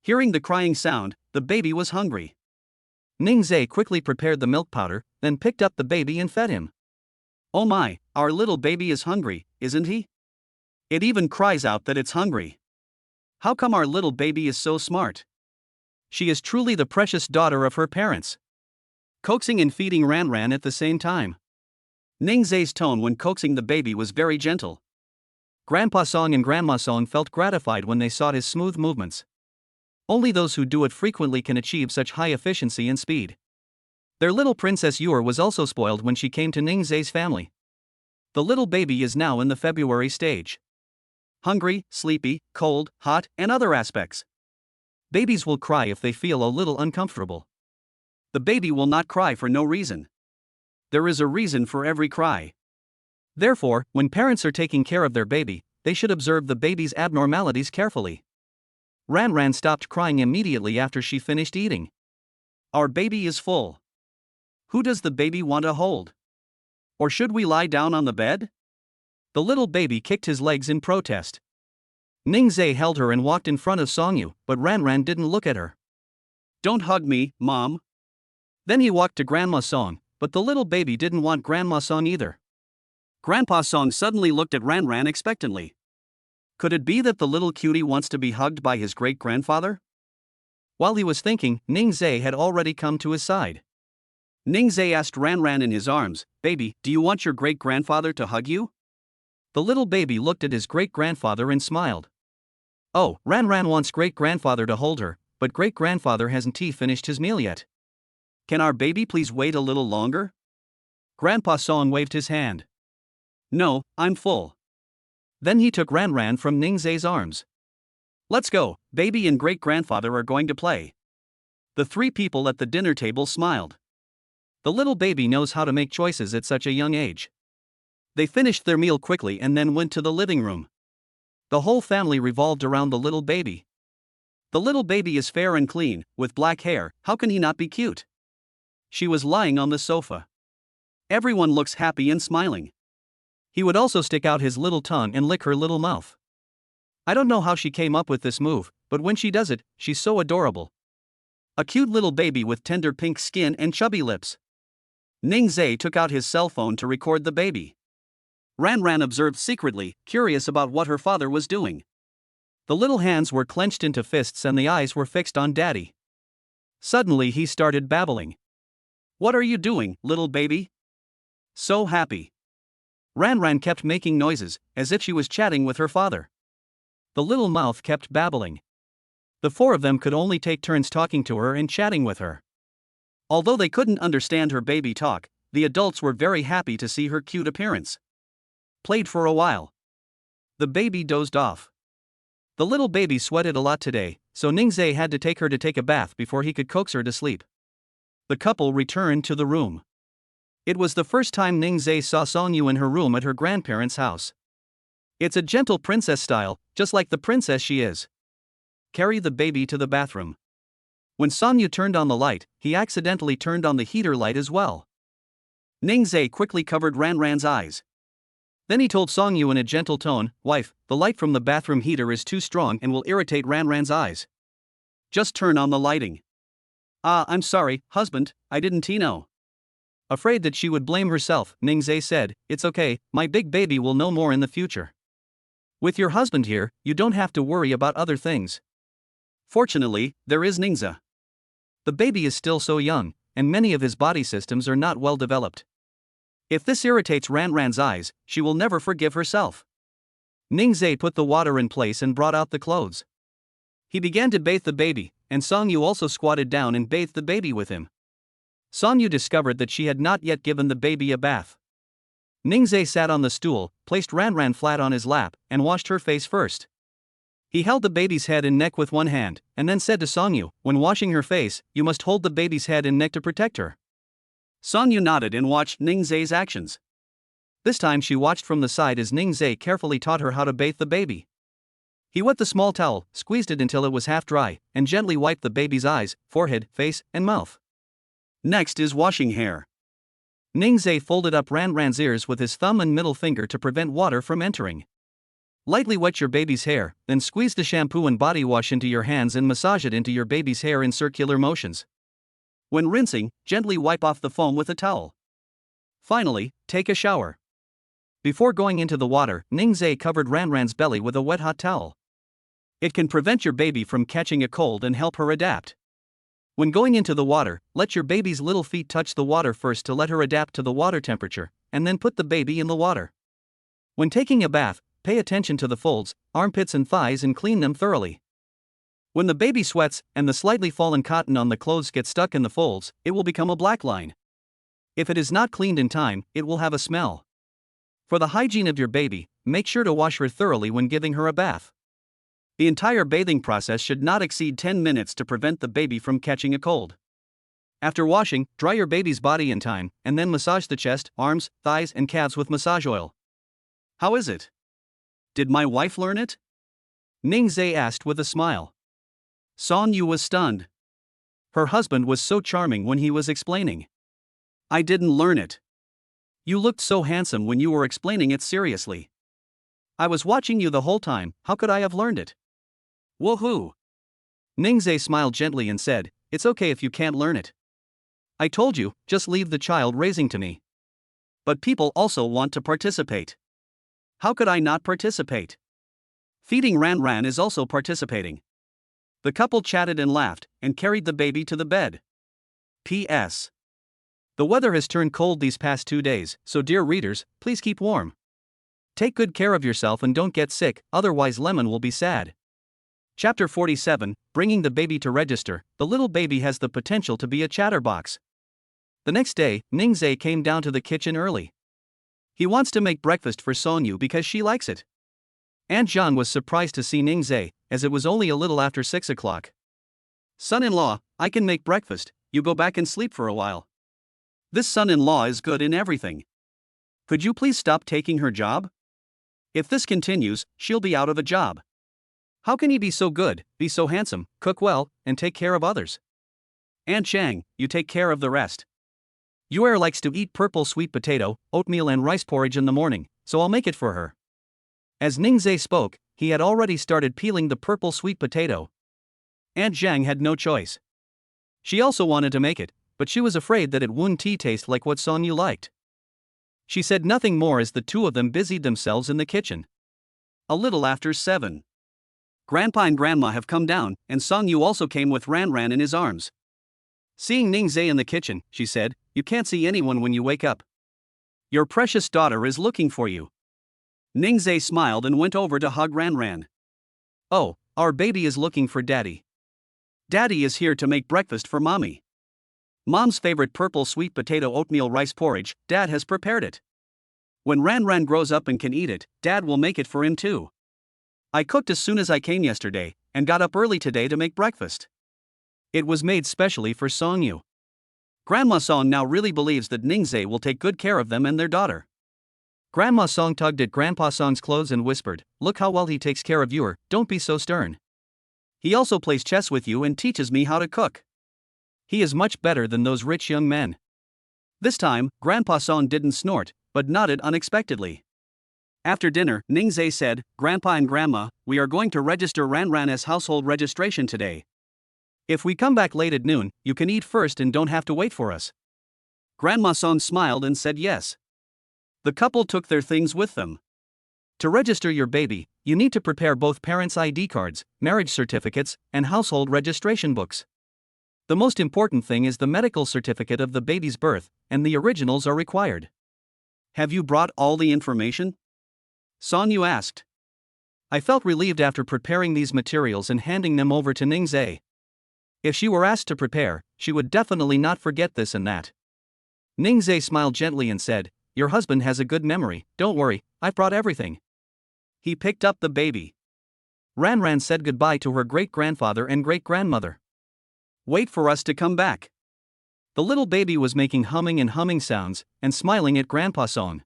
Hearing the crying sound, the baby was hungry. Ningzai quickly prepared the milk powder, then picked up the baby and fed him. Oh my, our little baby is hungry, isn't he? It even cries out that it's hungry. How come our little baby is so smart? She is truly the precious daughter of her parents. Coaxing and feeding Ran at the same time. Ningzai's tone when coaxing the baby was very gentle. Grandpa Song and Grandma Song felt gratified when they saw his smooth movements. Only those who do it frequently can achieve such high efficiency and speed. Their little princess Yor was also spoiled when she came to Ningzai's family. The little baby is now in the February stage. Hungry, sleepy, cold, hot, and other aspects. Babies will cry if they feel a little uncomfortable. The baby will not cry for no reason. There is a reason for every cry. Therefore, when parents are taking care of their baby, they should observe the baby's abnormalities carefully. Ran stopped crying immediately after she finished eating. Our baby is full. Who does the baby want to hold? Or should we lie down on the bed? The little baby kicked his legs in protest. Ningzai held her and walked in front of Song-yu, but Ran didn't look at her. Don't hug me, Mom. Then he walked to Grandma Song, but the little baby didn't want Grandma Song either. Grandpa Song suddenly looked at Ran expectantly. Could it be that the little cutie wants to be hugged by his great-grandfather? While he was thinking, Ningzai had already come to his side. Ningzai asked Ran in his arms, Baby, do you want your great-grandfather to hug you? The little baby looked at his great-grandfather and smiled. Oh, Ran wants great-grandfather to hold her, but great-grandfather hasn't finished his meal yet. Can our baby please wait a little longer? Grandpa Song waved his hand. No, I'm full. Then he took Ran from Ningzai's arms. Let's go, baby and great-grandfather are going to play. The three people at the dinner table smiled. The little baby knows how to make choices at such a young age. They finished their meal quickly and then went to the living room. The whole family revolved around the little baby. The little baby is fair and clean, with black hair. How can he not be cute? She was lying on the sofa. Everyone looks happy and smiling. He would also stick out his little tongue and lick her little mouth. I don't know how she came up with this move, but when she does it, she's so adorable. A cute little baby with tender pink skin and chubby lips. Ningzhe took out his cell phone to record the baby. Ranran observed secretly, curious about what her father was doing. The little hands were clenched into fists and the eyes were fixed on Daddy. Suddenly he started babbling. What are you doing, little baby? So happy. Ranran kept making noises, as if she was chatting with her father. The little mouth kept babbling. The four of them could only take turns talking to her and chatting with her. Although they couldn't understand her baby talk, the adults were very happy to see her cute appearance. Played for a while. The baby dozed off. The little baby sweated a lot today, so Ningzhe had to take her to take a bath before he could coax her to sleep. The couple returned to the room. It was the first time Ningzhe saw Songyu in her room at her grandparents' house. It's a gentle princess style, just like the princess she is. Carry the baby to the bathroom. When Songyu turned on the light, he accidentally turned on the heater light as well. Ningzhe quickly covered Ranran's eyes. Then he told Songyu in a gentle tone, "Wife, the light from the bathroom heater is too strong and will irritate Ranran's eyes. Just turn on the lighting." "Ah, I'm sorry, husband, I didn't know." Afraid that she would blame herself, Ningzhe said, "It's okay, my big baby will know more in the future. With your husband here, you don't have to worry about other things." Fortunately, there is Ningzhe. The baby is still so young, and many of his body systems are not well developed. If this irritates Ranran's eyes, she will never forgive herself. Ningzhe put the water in place and brought out the clothes. He began to bathe the baby, and Songyu also squatted down and bathed the baby with him. Songyu discovered that she had not yet given the baby a bath. Ningzhe sat on the stool, placed Ranran flat on his lap, and washed her face first. He held the baby's head and neck with one hand, and then said to Songyu, "When washing her face, you must hold the baby's head and neck to protect her." Songyu nodded and watched Ningzhe's actions. This time she watched from the side as Ningzhe carefully taught her how to bathe the baby. He wet the small towel, squeezed it until it was half dry, and gently wiped the baby's eyes, forehead, face, and mouth. Next is washing hair. Ningzhe folded up Ranran's ears with his thumb and middle finger to prevent water from entering. Lightly wet your baby's hair, then squeeze the shampoo and body wash into your hands and massage it into your baby's hair in circular motions. When rinsing, gently wipe off the foam with a towel. Finally, take a shower. Before going into the water, Ningzhe covered Ranran's belly with a wet hot towel. It can prevent your baby from catching a cold and help her adapt. When going into the water, let your baby's little feet touch the water first to let her adapt to the water temperature, and then put the baby in the water. When taking a bath, pay attention to the folds, armpits and thighs and clean them thoroughly. When the baby sweats and the slightly fallen cotton on the clothes gets stuck in the folds, it will become a black line. If it is not cleaned in time, it will have a smell. For the hygiene of your baby, make sure to wash her thoroughly when giving her a bath. The entire bathing process should not exceed 10 minutes to prevent the baby from catching a cold. After washing, dry your baby's body in time, and then massage the chest, arms, thighs, and calves with massage oil. How is it? Did my wife learn it? Ningzhe asked with a smile. Songyu was stunned. Her husband was so charming when he was explaining. I didn't learn it. You looked so handsome when you were explaining it seriously. I was watching you the whole time, how could I have learned it? Woohoo! Ningzhe smiled gently and said, "It's okay if you can't learn it. I told you, just leave the child raising to me. But people also want to participate. How could I not participate? Feeding Ranran is also participating." The couple chatted and laughed, and carried the baby to the bed. P.S. The weather has turned cold these past 2 days, so dear readers, please keep warm. Take good care of yourself and don't get sick, otherwise Lemon will be sad. Chapter 47, Bringing the Baby to Register. The little baby has the potential to be a chatterbox. The next day, Ningzhe came down to the kitchen early. He wants to make breakfast for Songyu because she likes it. Aunt Jean was surprised to see Ningzhe, as it was only a little after 6 o'clock. "Son-in-law, I can make breakfast, you go back and sleep for a while." This son-in-law is good in everything. Could you please stop taking her job? If this continues, she'll be out of a job. How can he be so good, be so handsome, cook well, and take care of others? Aunt Chang, you take care of the rest. Yuer likes to eat purple sweet potato, oatmeal and rice porridge in the morning, so I'll make it for her. As Ningzhe spoke, he had already started peeling the purple sweet potato. Aunt Zhang had no choice. She also wanted to make it, but she was afraid that it wouldn't taste like what Song Yu liked. She said nothing more as the two of them busied themselves in the kitchen. A little after 7. Grandpa and Grandma have come down, and Song Yu also came with Ran Ran in his arms. Seeing Ningzhe in the kitchen, she said, "You can't see anyone when you wake up. Your precious daughter is looking for you." Ningzhe smiled and went over to hug Ran Ran. "Oh, our baby is looking for Daddy. Daddy is here to make breakfast for Mommy. Mom's favorite purple sweet potato oatmeal rice porridge, Dad has prepared it. When Ran Ran grows up and can eat it, Dad will make it for him too. I cooked as soon as I came yesterday, and got up early today to make breakfast. It was made specially for Song Yu." Grandma Song now really believes that Ningzhe will take good care of them and their daughter. Grandma Song tugged at Grandpa Song's clothes and whispered, "Look how well he takes care of you. Don't be so stern. He also plays chess with you and teaches me how to cook. He is much better than those rich young men." This time, Grandpa Song didn't snort, but nodded unexpectedly. After dinner, Ningzhe said, "Grandpa and Grandma, we are going to register Ran Ran as household registration today. If we come back late at noon, you can eat first and don't have to wait for us." Grandma Song smiled and said yes. The couple took their things with them. To register your baby, you need to prepare both parents' ID cards, marriage certificates, and household registration books. The most important thing is the medical certificate of the baby's birth, and the originals are required. "Have you brought all the information?" Song Yu asked. I felt relieved after preparing these materials and handing them over to Ningzhe. If she were asked to prepare, she would definitely not forget this and that. Ningzhe smiled gently and said, "Your husband has a good memory, don't worry, I've brought everything." He picked up the baby. Ran Ran said goodbye to her great-grandfather and great-grandmother. "Wait for us to come back." The little baby was making humming sounds, and smiling at Grandpa Song.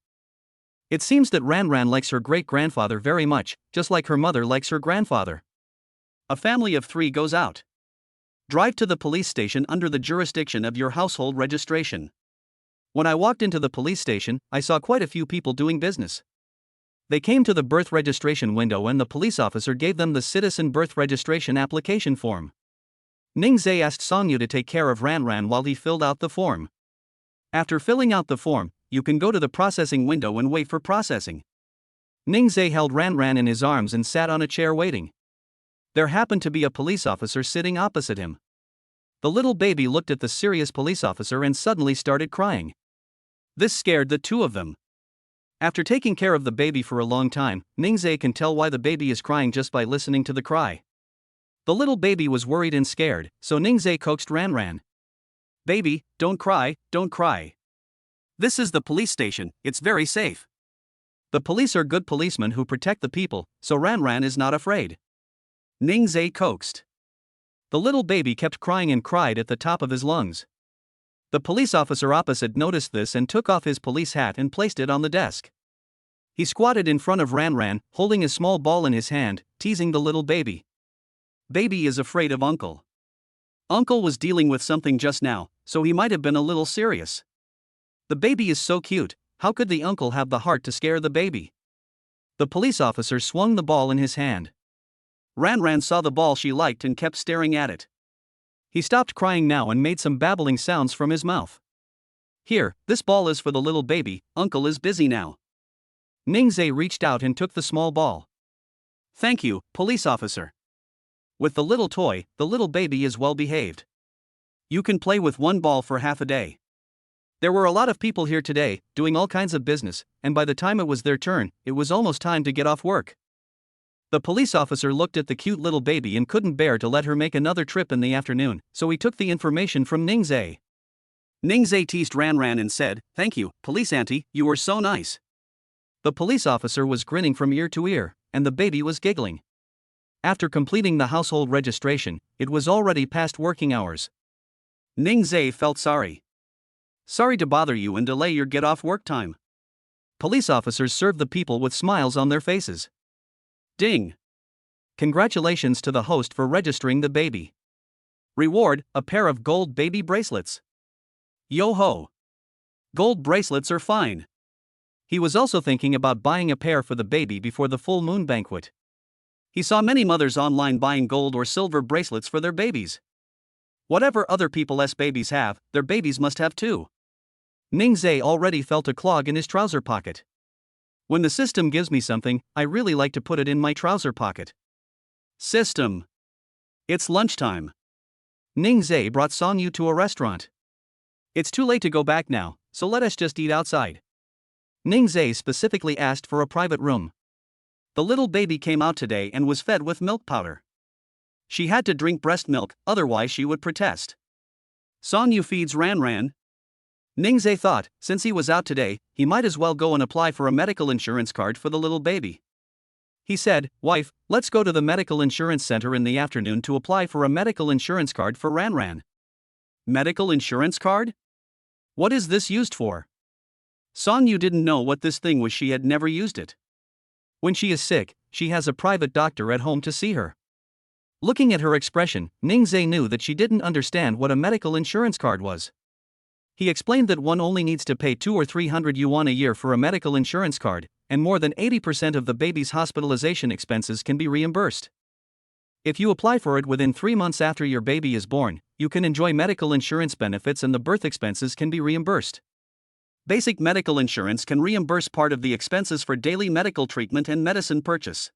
It seems that Ran Ran likes her great-grandfather very much, just like her mother likes her grandfather. A family of 3 goes out. Drive to the police station under the jurisdiction of your household registration. When I walked into the police station, I saw quite a few people doing business. They came to the birth registration window and the police officer gave them the citizen birth registration application form. Ningzhe asked Song Yu to take care of Ran Ran while he filled out the form. After filling out the form, you can go to the processing window and wait for processing. Ningzhe held Ran Ran in his arms and sat on a chair waiting. There happened to be a police officer sitting opposite him. The little baby looked at the serious police officer and suddenly started crying. This scared the two of them. After taking care of the baby for a long time, Ningzhe can tell why the baby is crying just by listening to the cry. The little baby was worried and scared, so Ningzhe coaxed Ran Ran. "Baby, don't cry, don't cry. This is the police station, it's very safe. The police are good policemen who protect the people, so Ran Ran is not afraid." Ningzhe coaxed. The little baby kept crying and cried at the top of his lungs. The police officer opposite noticed this and took off his police hat and placed it on the desk. He squatted in front of Ran Ran, holding a small ball in his hand, teasing the little baby. "Baby is afraid of Uncle. Uncle was dealing with something just now, so he might have been a little serious. The baby is so cute, how could the uncle have the heart to scare the baby?" The police officer swung the ball in his hand. Ran Ran saw the ball she liked and kept staring at it. He stopped crying now and made some babbling sounds from his mouth. "Here, this ball is for the little baby, Uncle is busy now." Ningzhe reached out and took the small ball. "Thank you, police officer." With the little toy, the little baby is well behaved. You can play with one ball for half a day. There were a lot of people here today, doing all kinds of business, and by the time it was their turn, it was almost time to get off work. The police officer looked at the cute little baby and couldn't bear to let her make another trip in the afternoon, so he took the information from Ningzhe. Ningzhe teased Ran Ran and said, "Thank you, police auntie, you were so nice." The police officer was grinning from ear to ear, and the baby was giggling. After completing the household registration, it was already past working hours. Ningzhe felt sorry. Sorry to bother you and delay your get-off work time. Police officers serve the people with smiles on their faces. Ding! Congratulations to the host for registering the baby. Reward, a pair of gold baby bracelets. Yo-ho! Gold bracelets are fine. He was also thinking about buying a pair for the baby before the full moon banquet. He saw many mothers online buying gold or silver bracelets for their babies. Whatever other people's babies have, their babies must have too. Ningzhe already felt a clog in his trouser pocket. When the system gives me something, I really like to put it in my trouser pocket. System. It's lunchtime. Ningzhe brought Songyu to a restaurant. It's too late to go back now, so let us just eat outside. Ningzhe specifically asked for a private room. The little baby came out today and was fed with milk powder. She had to drink breast milk, otherwise she would protest. Songyu feeds Ran. Ningzhe thought, since he was out today, he might as well go and apply for a medical insurance card for the little baby. He said, "Wife, let's go to the medical insurance center in the afternoon to apply for a medical insurance card for Ran." Medical insurance card? What is this used for? Songyu didn't know what this thing was. She had never used it. When she is sick, she has a private doctor at home to see her. Looking at her expression, Ningzhe knew that she didn't understand what a medical insurance card was. He explained that one only needs to pay 200 or 300 yuan a year for a medical insurance card, and more than 80% of the baby's hospitalization expenses can be reimbursed. If you apply for it within 3 months after your baby is born, you can enjoy medical insurance benefits and the birth expenses can be reimbursed. Basic medical insurance can reimburse part of the expenses for daily medical treatment and medicine purchase.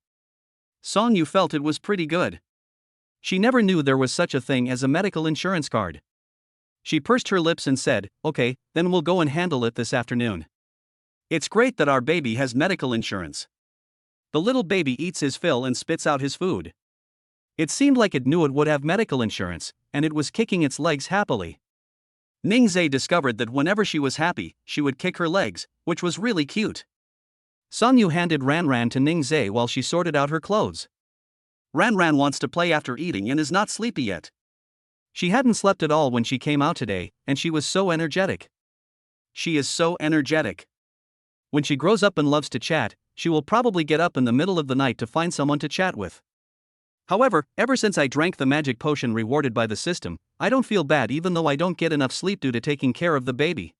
Songyu felt it was pretty good. She never knew there was such a thing as a medical insurance card. She pursed her lips and said, "Okay, then we'll go and handle it this afternoon. It's great that our baby has medical insurance." The little baby eats his fill and spits out his food. It seemed like it knew it would have medical insurance, and it was kicking its legs happily. Ningzhe discovered that whenever she was happy, she would kick her legs, which was really cute. Songyu handed Ran to Ningzhe while she sorted out her clothes. Ran wants to play after eating and is not sleepy yet. She hadn't slept at all when she came out today, and she was so energetic. She is so energetic. When she grows up and loves to chat, she will probably get up in the middle of the night to find someone to chat with. However, ever since I drank the magic potion rewarded by the system, I don't feel bad even though I don't get enough sleep due to taking care of the baby.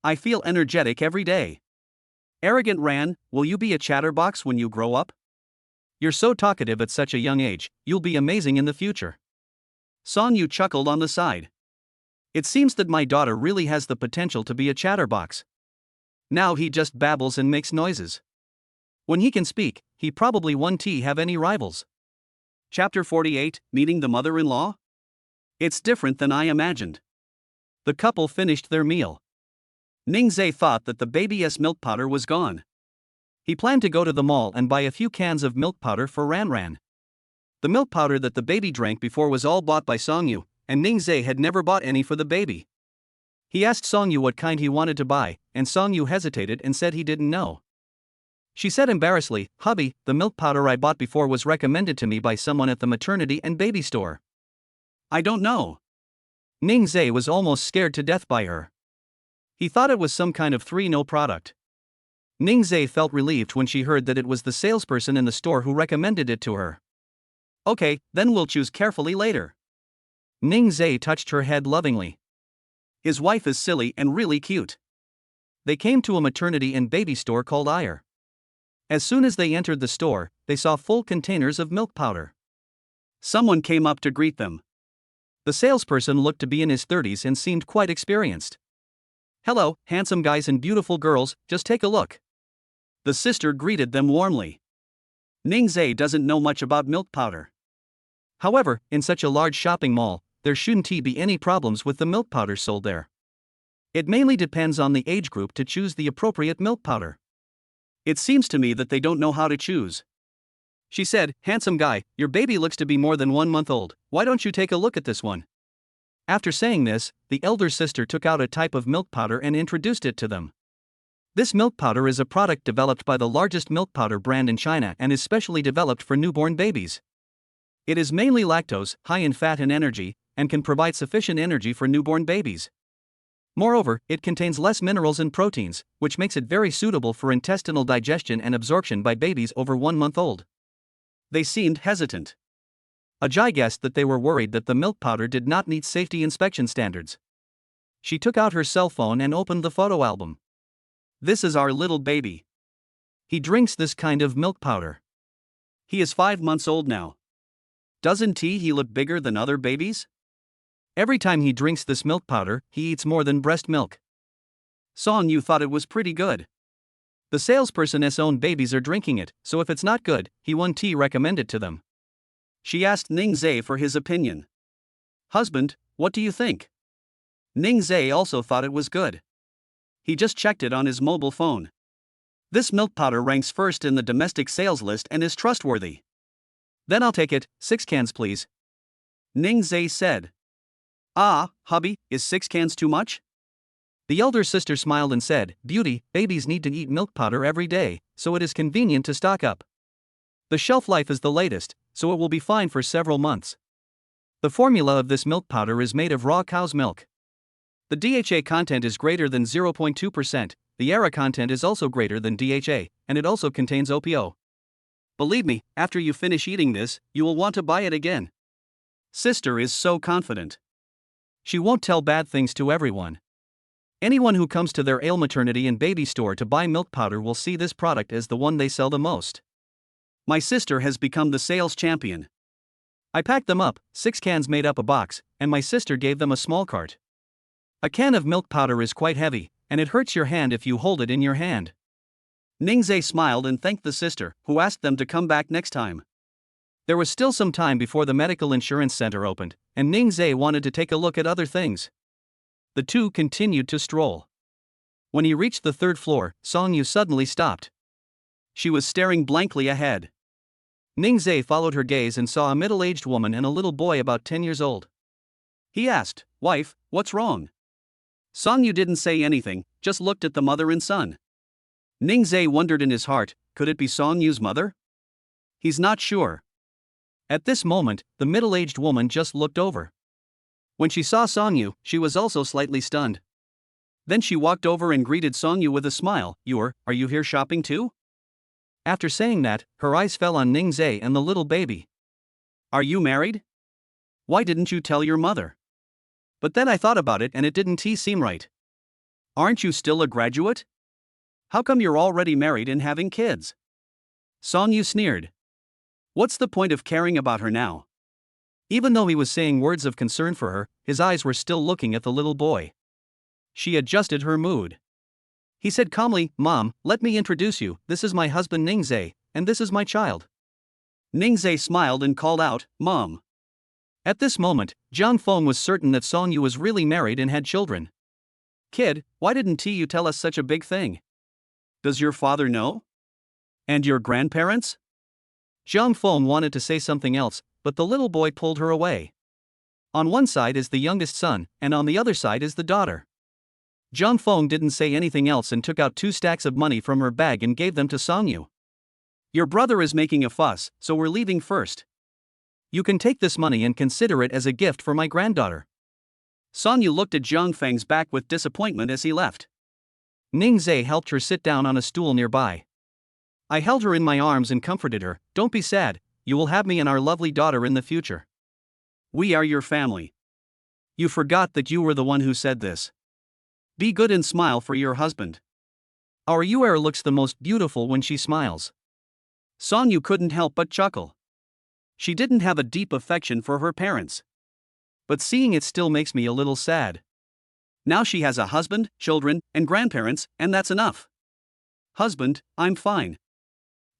I feel energetic every day. Arrogant Ran, will you be a chatterbox when you grow up? You're so talkative at such a young age, you'll be amazing in the future. Songyu chuckled on the side. It seems that my daughter really has the potential to be a chatterbox. Now he just babbles and makes noises. When he can speak, he probably won't have any rivals. Chapter 48, Meeting the Mother-in-Law? It's different than I imagined. The couple finished their meal. Ningzhe thought that the baby's milk powder was gone. He planned to go to the mall and buy a few cans of milk powder for Ran. The milk powder that the baby drank before was all bought by Songyu, and Ningzhe had never bought any for the baby. He asked Songyu what kind he wanted to buy, and Songyu hesitated and said he didn't know. She said embarrassedly, "Hubby, the milk powder I bought before was recommended to me by someone at the maternity and baby store." "I don't know." Ningzhe was almost scared to death by her. He thought it was some kind of 3-no product. Ningzhe felt relieved when she heard that it was the salesperson in the store who recommended it to her. "Okay, then we'll choose carefully later." Ningzhe touched her head lovingly. His wife is silly and really cute. They came to a maternity and baby store called Ayer. As soon as they entered the store, they saw full containers of milk powder. Someone came up to greet them. The salesperson looked to be in his 30s and seemed quite experienced. "Hello, handsome guys and beautiful girls, just take a look." The sister greeted them warmly. Ningzhe doesn't know much about milk powder. However, in such a large shopping mall, there shouldn't be any problems with the milk powder sold there. It mainly depends on the age group to choose the appropriate milk powder. It seems to me that they don't know how to choose. She said, "Handsome guy, your baby looks to be more than 1 month old, why don't you take a look at this one?" After saying this, the elder sister took out a type of milk powder and introduced it to them. This milk powder is a product developed by the largest milk powder brand in China and is specially developed for newborn babies. It is mainly lactose, high in fat and energy, and can provide sufficient energy for newborn babies. Moreover, it contains less minerals and proteins, which makes it very suitable for intestinal digestion and absorption by babies over 1 month old. They seemed hesitant. Ajay guessed that they were worried that the milk powder did not meet safety inspection standards. She took out her cell phone and opened the photo album. This is our little baby. He drinks this kind of milk powder. He is 5 months old now. Doesn't he look bigger than other babies? Every time he drinks this milk powder, he eats more than breast milk. Song Yu thought it was pretty good. The salesperson's own babies are drinking it, so if it's not good, he won't recommend it to them. She asked Ning Zhe for his opinion. Husband, what do you think? Ning Zhe also thought it was good. He just checked it on his mobile phone. This milk powder ranks first in the domestic sales list and is trustworthy. Then I'll take it, 6 cans please. Ning Zhe said. Ah, hubby, is 6 cans too much? The elder sister smiled and said, Beauty, babies need to eat milk powder every day, so it is convenient to stock up. The shelf life is the latest, so it will be fine for several months. The formula of this milk powder is made of raw cow's milk. The DHA content is greater than 0.2%, the ERA content is also greater than DHA, and it also contains OPO. Believe me, after you finish eating this, you will want to buy it again. Sister is so confident. She won't tell bad things to everyone. Anyone who comes to their Ale maternity and baby store to buy milk powder will see this product as the one they sell the most. My sister has become the sales champion. I packed them up, 6 cans made up a box, and my sister gave them a small cart. A can of milk powder is quite heavy, and it hurts your hand if you hold it in your hand. Ning Zhe smiled and thanked the sister, who asked them to come back next time. There was still some time before the medical insurance center opened, and Ning Zhe wanted to take a look at other things. The two continued to stroll. When he reached the 3rd floor, Song Yu suddenly stopped. She was staring blankly ahead. Ning Zhe followed her gaze and saw a middle-aged woman and a little boy about 10 years old. He asked, Wife, what's wrong? Song Yu didn't say anything, just looked at the mother and son. Ning Zhe wondered in his heart, could it be Song Yu's mother? He's not sure. At this moment, the middle-aged woman just looked over. When she saw Song Yu, she was also slightly stunned. Then she walked over and greeted Song Yu with a smile. Are you here shopping too? After saying that, her eyes fell on Ning Zhe and the little baby. Are you married? Why didn't you tell your mother? But then I thought about it and it didn't seem right. Aren't you still a graduate? How come you're already married and having kids? Song Yu sneered. What's the point of caring about her now? Even though he was saying words of concern for her, his eyes were still looking at the little boy. She adjusted her mood. He said calmly, Mom, let me introduce you, this is my husband Ning Zhe, and this is my child. Ning Zhe smiled and called out, Mom. At this moment, Jiang Feng was certain that Song Yu was really married and had children. Kid, why didn't you tell us such a big thing? Does your father know? And your grandparents? Jiang Feng wanted to say something else, but the little boy pulled her away. On one side is the youngest son, and on the other side is the daughter. Jiang Feng didn't say anything else and took out 2 stacks of money from her bag and gave them to Song Yu. Your brother is making a fuss, so we're leaving first. You can take this money and consider it as a gift for my granddaughter. Song Yu looked at Jiang Feng's back with disappointment as he left. Ning Zhe helped her sit down on a stool nearby. I held her in my arms and comforted her. Don't be sad, you will have me and our lovely daughter in the future. We are your family. You forgot that you were the one who said this. Be good and smile for your husband. Our Yuer looks the most beautiful when she smiles. Song Yu couldn't help but chuckle. She didn't have a deep affection for her parents. But seeing it still makes me a little sad. Now she has a husband, children, and grandparents, and that's enough. Husband, I'm fine.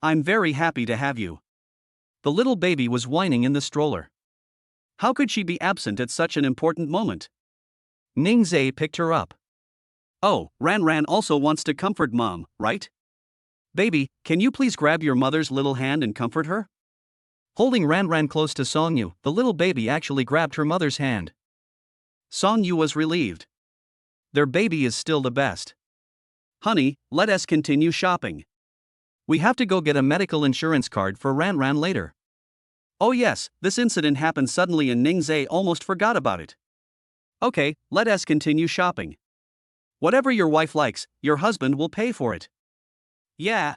I'm very happy to have you. The little baby was whining in the stroller. How could she be absent at such an important moment? Ning Zhe picked her up. Oh, Ran also wants to comfort Mom, right? Baby, can you please grab your mother's little hand and comfort her? Holding Ran close to Song Yu, the little baby actually grabbed her mother's hand. Song Yu was relieved. Their baby is still the best. Honey, let us continue shopping. We have to go get a medical insurance card for Ran later. Oh yes, this incident happened suddenly and Ning Zhe almost forgot about it. Okay, let us continue shopping. Whatever your wife likes, your husband will pay for it. Yeah.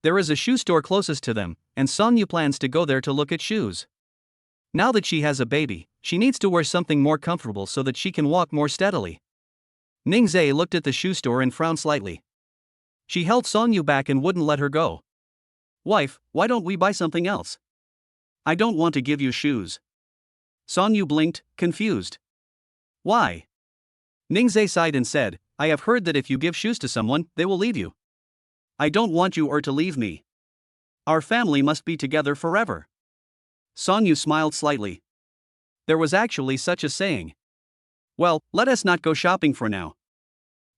There is a shoe store closest to them, and Songyu plans to go there to look at shoes. Now that she has a baby, she needs to wear something more comfortable so that she can walk more steadily. Ningzhe looked at the shoe store and frowned slightly. She held Songyu back and wouldn't let her go. Wife, why don't we buy something else? I don't want to give you shoes. Songyu blinked, confused. Why? Ningzhe sighed and said, I have heard that if you give shoes to someone, they will leave you. I don't want you to leave me. Our family must be together forever. Songyu smiled slightly. There was actually such a saying. Well, let us not go shopping for now.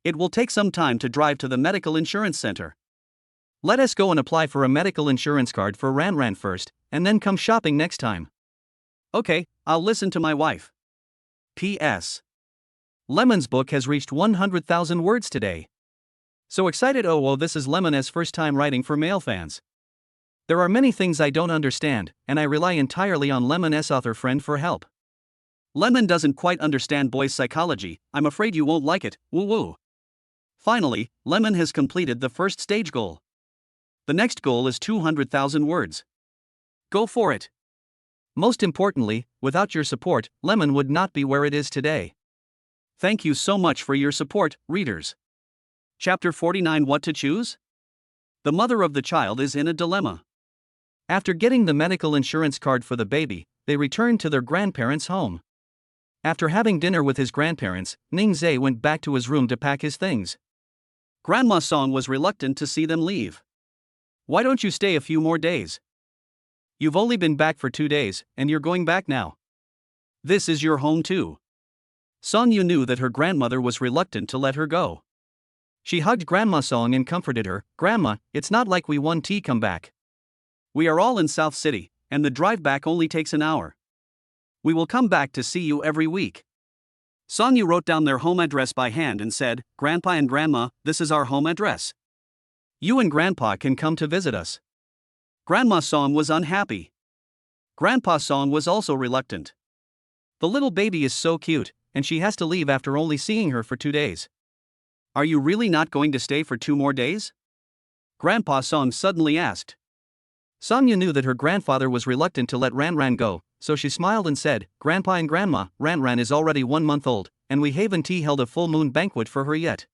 It will take some time to drive to the medical insurance center. Let us go and apply for a medical insurance card for Ranran first, and then come shopping next time. Okay, I'll listen to my wife. P.S. Lemon's book has reached 100,000 words today. So excited! Oh, this is Lemon's first time writing for male fans. There are many things I don't understand, and I rely entirely on Lemon's author friend for help. Lemon doesn't quite understand boys' psychology, I'm afraid you won't like it, woo woo. Finally, Lemon has completed the first stage goal. The next goal is 200,000 words. Go for it. Most importantly, without your support, Lemon would not be where it is today. Thank you so much for your support, readers. Chapter 49: What to choose? The mother of the child is in a dilemma. After getting the medical insurance card for the baby, they returned to their grandparents' home. After having dinner with his grandparents, Ningzhe went back to his room to pack his things. Grandma Song was reluctant to see them leave. Why don't you stay a few more days? You've only been back for 2 days, and you're going back now. This is your home too. Songyu knew that her grandmother was reluctant to let her go. She hugged Grandma Song and comforted her. Grandma, it's not like we want to come back. We are all in South City, and the drive back only takes an hour. We will come back to see you every week. Songyu wrote down their home address by hand and said, Grandpa and Grandma, this is our home address. You and Grandpa can come to visit us. Grandma Song was unhappy. Grandpa Song was also reluctant. The little baby is so cute, and she has to leave after only seeing her for 2 days. Are you really not going to stay for 2 more days? Grandpa Song suddenly asked. Songyu knew that her grandfather was reluctant to let Ranran go, so she smiled and said, Grandpa and Grandma, Ranran is already 1 month old, and we haven't held a full moon banquet for her yet.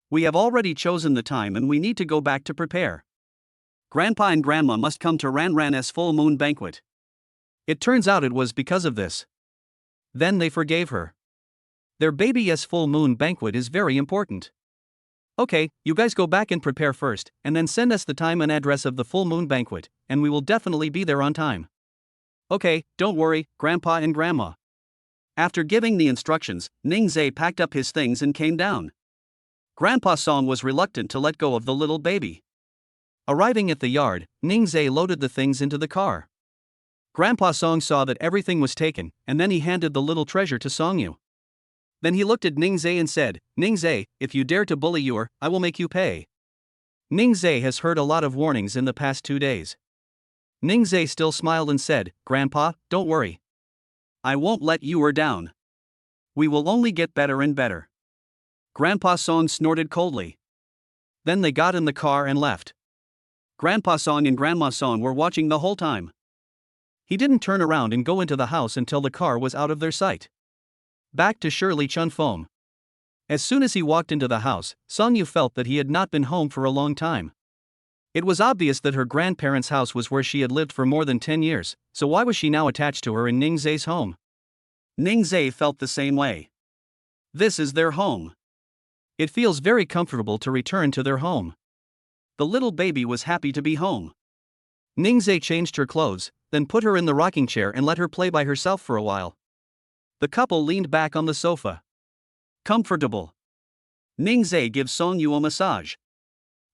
We have already chosen the time and we need to go back to prepare. Grandpa and Grandma must come to Ranran's full moon banquet. It turns out it was because of this. Then they forgave her. Their baby's full moon banquet is very important. Okay, you guys go back and prepare first, and then send us the time and address of the full moon banquet, and we will definitely be there on time. Okay, don't worry, Grandpa and Grandma. After giving the instructions, Ningzhe packed up his things and came down. Grandpa Song was reluctant to let go of the little baby. Arriving at the yard, Ningzhe loaded the things into the car. Grandpa Song saw that everything was taken, and then he handed the little treasure to Songyu. Then he looked at Ningzhe and said, Ningzhe, if you dare to bully Yor, I will make you pay. Ningzhe has heard a lot of warnings in the past 2 days. Ningzhe still smiled and said, Grandpa, don't worry. I won't let Yor down. We will only get better and better. Grandpa Song snorted coldly. Then they got in the car and left. Grandpa Song and Grandma Song were watching the whole time. He didn't turn around and go into the house until the car was out of their sight. Back to Shirley Chunfom. As soon as he walked into the house, Songyu felt that he had not been home for a long time. It was obvious that her grandparents' house was where she had lived for more than 10 years, so why was she now attached to her in Ningzhe's home? Ningzhe felt the same way. This is their home. It feels very comfortable to return to their home. The little baby was happy to be home. Ningzhe changed her clothes, then put her in the rocking chair and let her play by herself for a while. The couple leaned back on the sofa. Comfortable. Ningzhe gives Songyu a massage.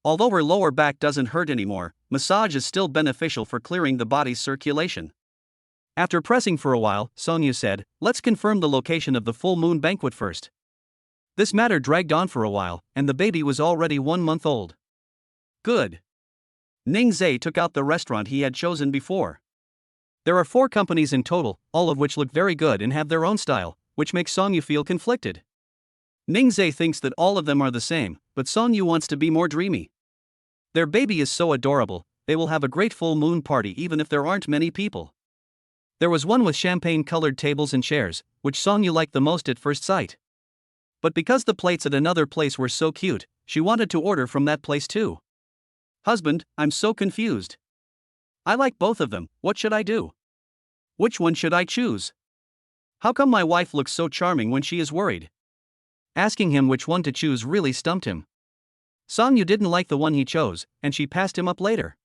Although her lower back doesn't hurt anymore, massage is still beneficial for clearing the body's circulation. After pressing for a while, Songyu said, Let's confirm the location of the full moon banquet first. This matter dragged on for a while, and the baby was already 1 month old. Good. Ningzhe took out the restaurant he had chosen before. There are 4 companies in total, all of which look very good and have their own style, which makes Songyu feel conflicted. Ningzhe thinks that all of them are the same, but Song Yu wants to be more dreamy. Their baby is so adorable, they will have a great full moon party even if there aren't many people. There was one with champagne-colored tables and chairs, which Song Yu liked the most at first sight. But because the plates at another place were so cute, she wanted to order from that place too. Husband, I'm so confused. I like both of them, what should I do? Which one should I choose? How come my wife looks so charming when she is worried? Asking him which one to choose really stumped him. Song Yu didn't like the one he chose, and she passed him up later.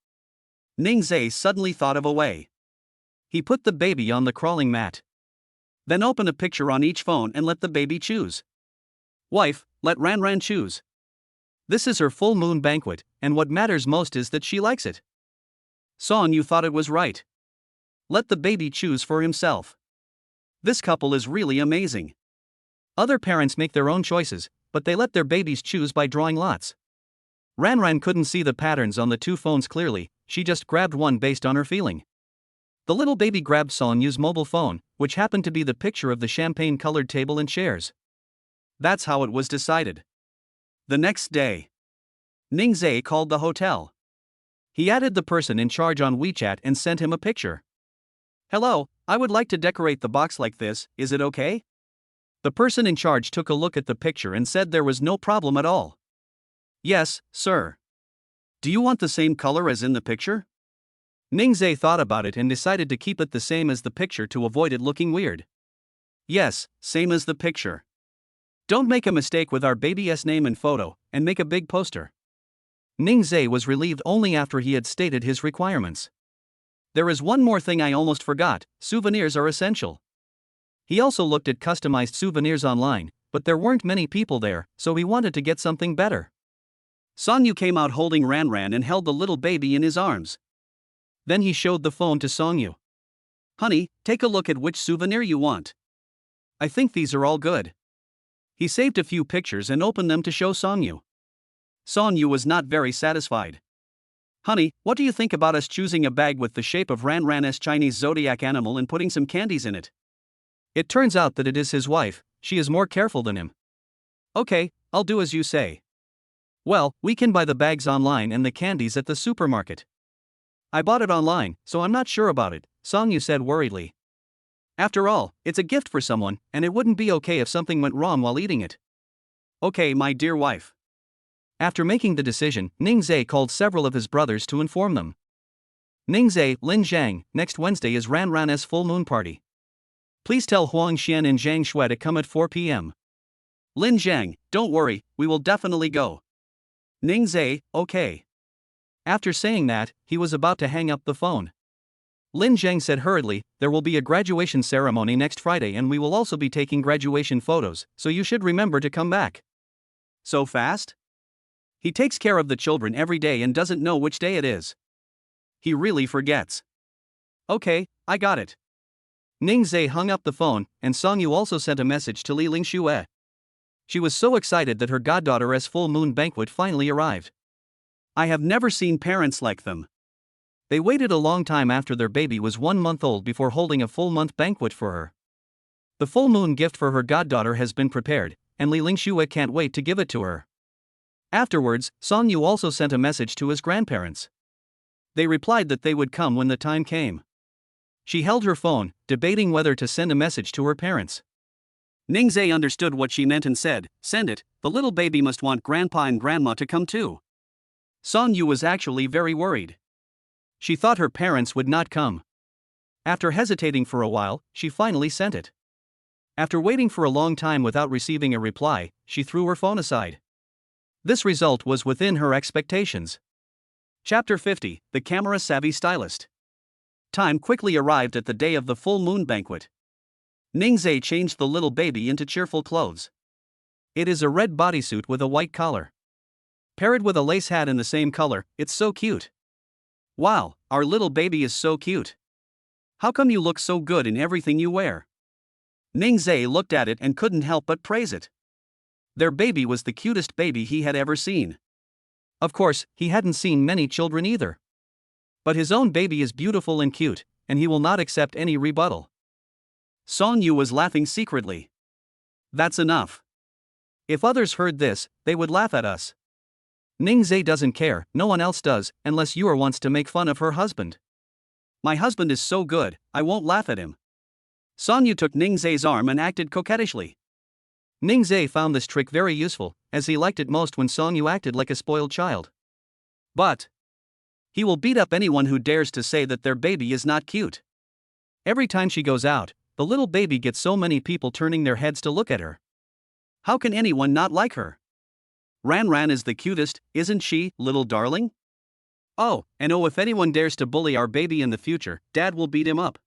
Ningzhe suddenly thought of a way. He put the baby on the crawling mat. Then opened a picture on each phone and let the baby choose. Wife, let Ran choose. This is her full moon banquet, and what matters most is that she likes it. Song Yu thought it was right. Let the baby choose for himself. This couple is really amazing. Other parents make their own choices, but they let their babies choose by drawing lots. Ran couldn't see the patterns on the two phones clearly, she just grabbed one based on her feeling. The little baby grabbed Song Yu's mobile phone, which happened to be the picture of the champagne-colored table and chairs. That's how it was decided. The next day, Ningzhe called the hotel. He added the person in charge on WeChat and sent him a picture. Hello, I would like to decorate the box like this, is it okay? The person in charge took a look at the picture and said there was no problem at all. Yes, sir. Do you want the same color as in the picture? Ningzhe thought about it and decided to keep it the same as the picture to avoid it looking weird. Yes, same as the picture. Don't make a mistake with our baby's name and photo, and make a big poster. Ningzhe was relieved only after he had stated his requirements. There is one more thing I almost forgot, souvenirs are essential. He also looked at customized souvenirs online, but there weren't many people there, so he wanted to get something better. Song Yu came out holding Ran and held the little baby in his arms. Then he showed the phone to Song Yu. Honey, take a look at which souvenir you want. I think these are all good. He saved a few pictures and opened them to show Song Yu. Song Yu was not very satisfied. Honey, what do you think about us choosing a bag with the shape of Ran's Chinese zodiac animal and putting some candies in it? It turns out that it is his wife, she is more careful than him. Okay, I'll do as you say. Well, we can buy the bags online and the candies at the supermarket. I bought it online, so I'm not sure about it, Song Yu said worriedly. After all, it's a gift for someone, and it wouldn't be okay if something went wrong while eating it. Okay, my dear wife. After making the decision, Ningzhe called several of his brothers to inform them. Ningzhe, Lin Zhang, next Wednesday is Ran's full moon party. Please tell Huang Xian and Zhang Shui to come at 4 p.m. Lin Zhang, don't worry, we will definitely go. Ningzhe, okay. After saying that, he was about to hang up the phone. Lin Zhang said hurriedly, there will be a graduation ceremony next Friday and we will also be taking graduation photos, so you should remember to come back. So fast? He takes care of the children every day and doesn't know which day it is. He really forgets. Okay, I got it. Ningzhe hung up the phone, and Song Yu also sent a message to Li Lingxue. She was so excited that her goddaughter's full moon banquet finally arrived. I have never seen parents like them. They waited a long time after their baby was 1 month old before holding a full-month banquet for her. The full moon gift for her goddaughter has been prepared, and Li Lingxue can't wait to give it to her. Afterwards, Song Yu also sent a message to his grandparents. They replied that they would come when the time came. She held her phone, debating whether to send a message to her parents. Ningzhe understood what she meant and said, send it, the little baby must want grandpa and grandma to come too. Song Yu was actually very worried. She thought her parents would not come. After hesitating for a while, she finally sent it. After waiting for a long time without receiving a reply, she threw her phone aside. This result was within her expectations. Chapter 50, The Camera-Savvy Stylist. Time quickly arrived at the day of the full moon banquet. Ningzhe changed the little baby into cheerful clothes. It is a red bodysuit with a white collar. Pair it with a lace hat in the same color, it's so cute. Wow, our little baby is so cute. How come you look so good in everything you wear? Ningzhe looked at it and couldn't help but praise it. Their baby was the cutest baby he had ever seen. Of course, he hadn't seen many children either. But his own baby is beautiful and cute, and he will not accept any rebuttal. Song Yu was laughing secretly. That's enough. If others heard this, they would laugh at us. Ningzhe doesn't care, no one else does, unless Yor wants to make fun of her husband. My husband is so good, I won't laugh at him. Sonyu took Ningzhe's arm and acted coquettishly. Ningzhe found this trick very useful, as he liked it most when Sonyu acted like a spoiled child. But he will beat up anyone who dares to say that their baby is not cute. Every time she goes out, the little baby gets so many people turning their heads to look at her. How can anyone not like her? Ran is the cutest, isn't she, little darling? Oh, and if anyone dares to bully our baby in the future, Dad will beat him up.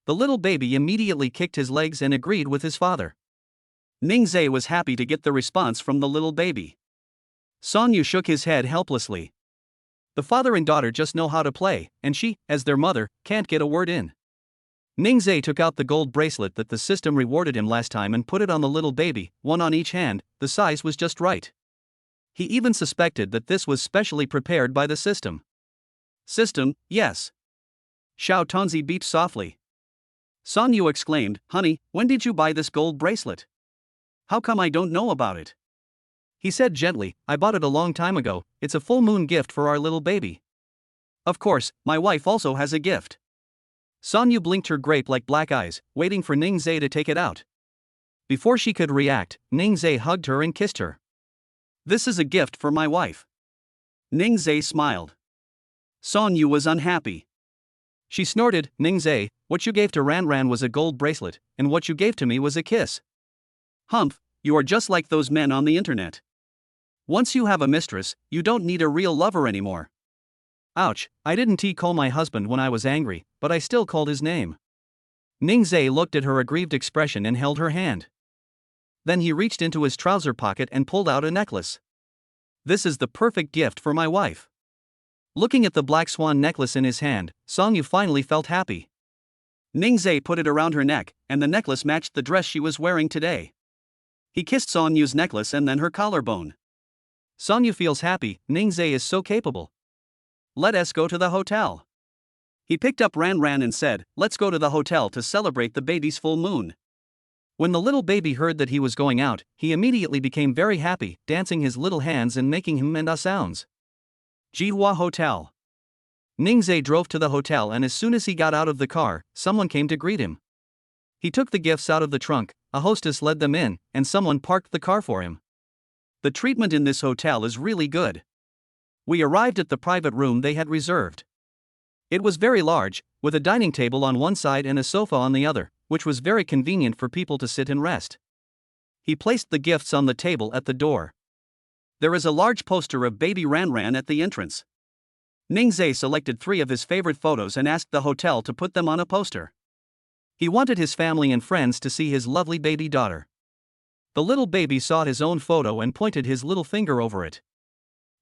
The little baby immediately kicked his legs and agreed with his father. Ningzhe was happy to get the response from the little baby. Sonyu shook his head helplessly. The father and daughter just know how to play, and she, as their mother, can't get a word in. Ningzhe took out the gold bracelet that the system rewarded him last time and put it on the little baby, one on each hand. The size was just right. He even suspected that this was specially prepared by the system. System, yes. Xiao Tonzi beeped softly. Sonyu exclaimed, "Honey, when did you buy this gold bracelet? How come I don't know about it?" He said gently, "I bought it a long time ago, it's a full moon gift for our little baby. Of course, my wife also has a gift." Sonyu blinked her grape-like black eyes, waiting for Ningzhe to take it out. Before she could react, Ningzhe hugged her and kissed her. "This is a gift for my wife." Ningzhe smiled. Sonyu was unhappy. She snorted, "Ningzhe, what you gave to Ran was a gold bracelet, and what you gave to me was a kiss. Humph, you are just like those men on the internet. Once you have a mistress, you don't need a real lover anymore." Ouch, I didn't call my husband when I was angry, but I still called his name. Ningzhe looked at her aggrieved expression and held her hand. Then he reached into his trouser pocket and pulled out a necklace. "This is the perfect gift for my wife." Looking at the black swan necklace in his hand, Sonyu finally felt happy. Ningzhe put it around her neck, and the necklace matched the dress she was wearing today. He kissed Sonyu's necklace and then her collarbone. Sonyu feels happy, Ningzhe is so capable. "Let us go to the hotel." He picked up Ran and said, "Let's go to the hotel to celebrate the baby's full moon." When the little baby heard that he was going out, he immediately became very happy, dancing his little hands and making him and sounds. Jihua Hotel. Ningzhe drove to the hotel, and as soon as he got out of the car, someone came to greet him. He took the gifts out of the trunk, a hostess led them in, and someone parked the car for him. The treatment in this hotel is really good. We arrived at the private room they had reserved. It was very large, with a dining table on one side and a sofa on the other, which was very convenient for people to sit and rest. He placed the gifts on the table at the door. There is a large poster of baby Ran at the entrance. Ningzhe selected 3 of his favorite photos and asked the hotel to put them on a poster. He wanted his family and friends to see his lovely baby daughter. The little baby saw his own photo and pointed his little finger over it.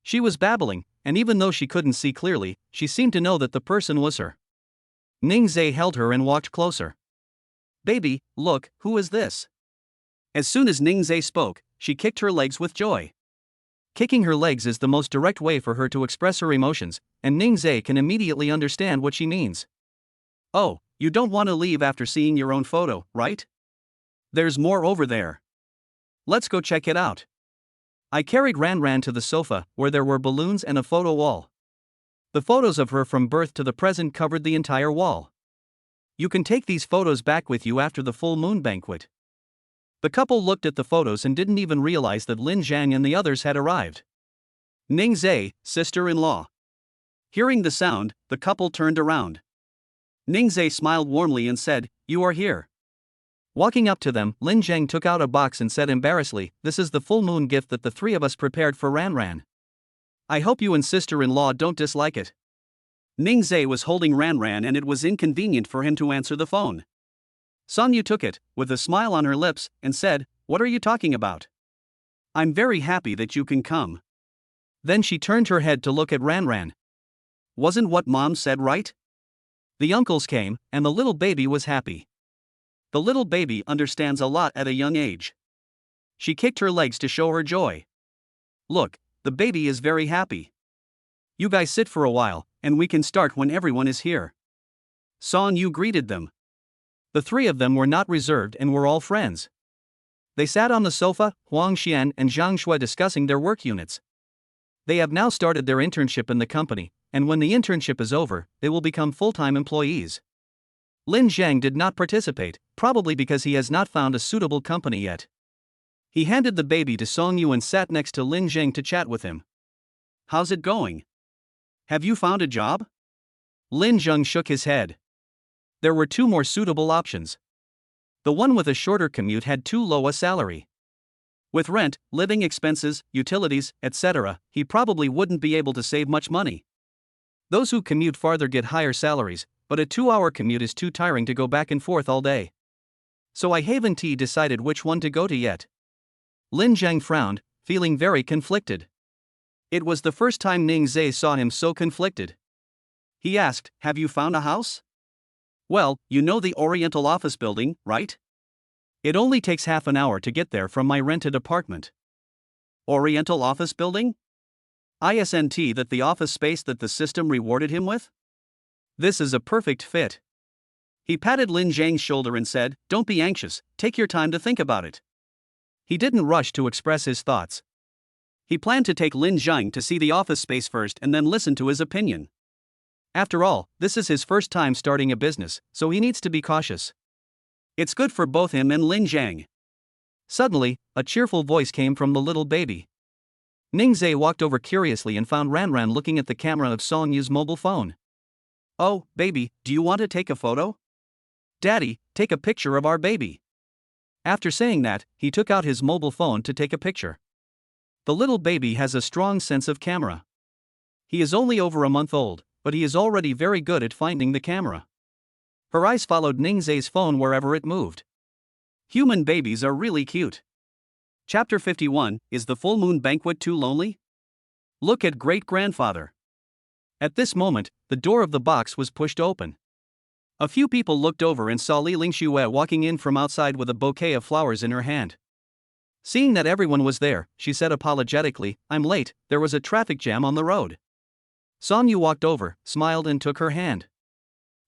She was babbling, and even though she couldn't see clearly, she seemed to know that the person was her. Ningzhe held her and walked closer. "Baby, look, who is this?" As soon as Ningzhe spoke, she kicked her legs with joy. Kicking her legs is the most direct way for her to express her emotions, and Ningzhe can immediately understand what she means. "Oh, you don't want to leave after seeing your own photo, right? There's more over there. Let's go check it out." I carried Ran to the sofa, where there were balloons and a photo wall. The photos of her from birth to the present covered the entire wall. "You can take these photos back with you after the full moon banquet." The couple looked at the photos and didn't even realize that Lin Zhang and the others had arrived. Ningzhe, sister-in-law. Hearing the sound, the couple turned around. Ningzhe smiled warmly and said, "You are here." Walking up to them, Lin Zhang took out a box and said embarrassedly, "This is the full moon gift that the 3 of us prepared for Ran. I hope you and sister-in-law don't dislike it." Ningzhe was holding Ran and it was inconvenient for him to answer the phone. Sonyu took it, with a smile on her lips, and said, "What are you talking about? I'm very happy that you can come." Then she turned her head to look at Ran. "Wasn't what Mom said right?" The uncles came, and the little baby was happy. The little baby understands a lot at a young age. She kicked her legs to show her joy. "Look, the baby is very happy. You guys sit for a while, and we can start when everyone is here." Sonyu greeted them. The 3 of them were not reserved and were all friends. They sat on the sofa, Huang Xian and Zhang Shui discussing their work units. They have now started their internship in the company, and when the internship is over, they will become full-time employees. Lin Zhang did not participate, probably because he has not found a suitable company yet. He handed the baby to Song Yu and sat next to Lin Zhang to chat with him. How's it going? Have you found a job? Lin Zhang shook his head. There were two more suitable options. The one with a shorter commute had too low a salary. With rent, living expenses, utilities, etc., he probably wouldn't be able to save much money. Those who commute farther get higher salaries, but a 2-hour commute is too tiring to go back and forth all day. So I haven't decided which one to go to yet. Lin Zhang frowned, feeling very conflicted. It was the first time Ning Zhe saw him so conflicted. He asked, "Have you found a house?" "Well, you know the Oriental office building, right? It only takes half an hour to get there from my rented apartment." Oriental office building? Isn't that the office space that the system rewarded him with? This is a perfect fit. He patted Lin Zhang's shoulder and said, "Don't be anxious, take your time to think about it." He didn't rush to express his thoughts. He planned to take Lin Zhang to see the office space first and then listen to his opinion. After all, this is his first time starting a business, so he needs to be cautious. It's good for both him and Lin Zhang. Suddenly, a cheerful voice came from the little baby. Ning Zhe walked over curiously and found Ranran looking at the camera of Song Yu's mobile phone. "Oh, baby, do you want to take a photo?" "Daddy, take a picture of our baby." After saying that, he took out his mobile phone to take a picture. The little baby has a strong sense of camera. He is only over a month old, but he is already very good at finding the camera. Her eyes followed Ning Zhe's phone wherever it moved. Human babies are really cute. Chapter 51, Is the Full Moon Banquet Too Lonely? Look at great-grandfather. At this moment, the door of the box was pushed open. A few people looked over and saw Li Lingxue walking in from outside with a bouquet of flowers in her hand. Seeing that everyone was there, she said apologetically, "I'm late, there was a traffic jam on the road." Song Yu walked over, smiled and took her hand.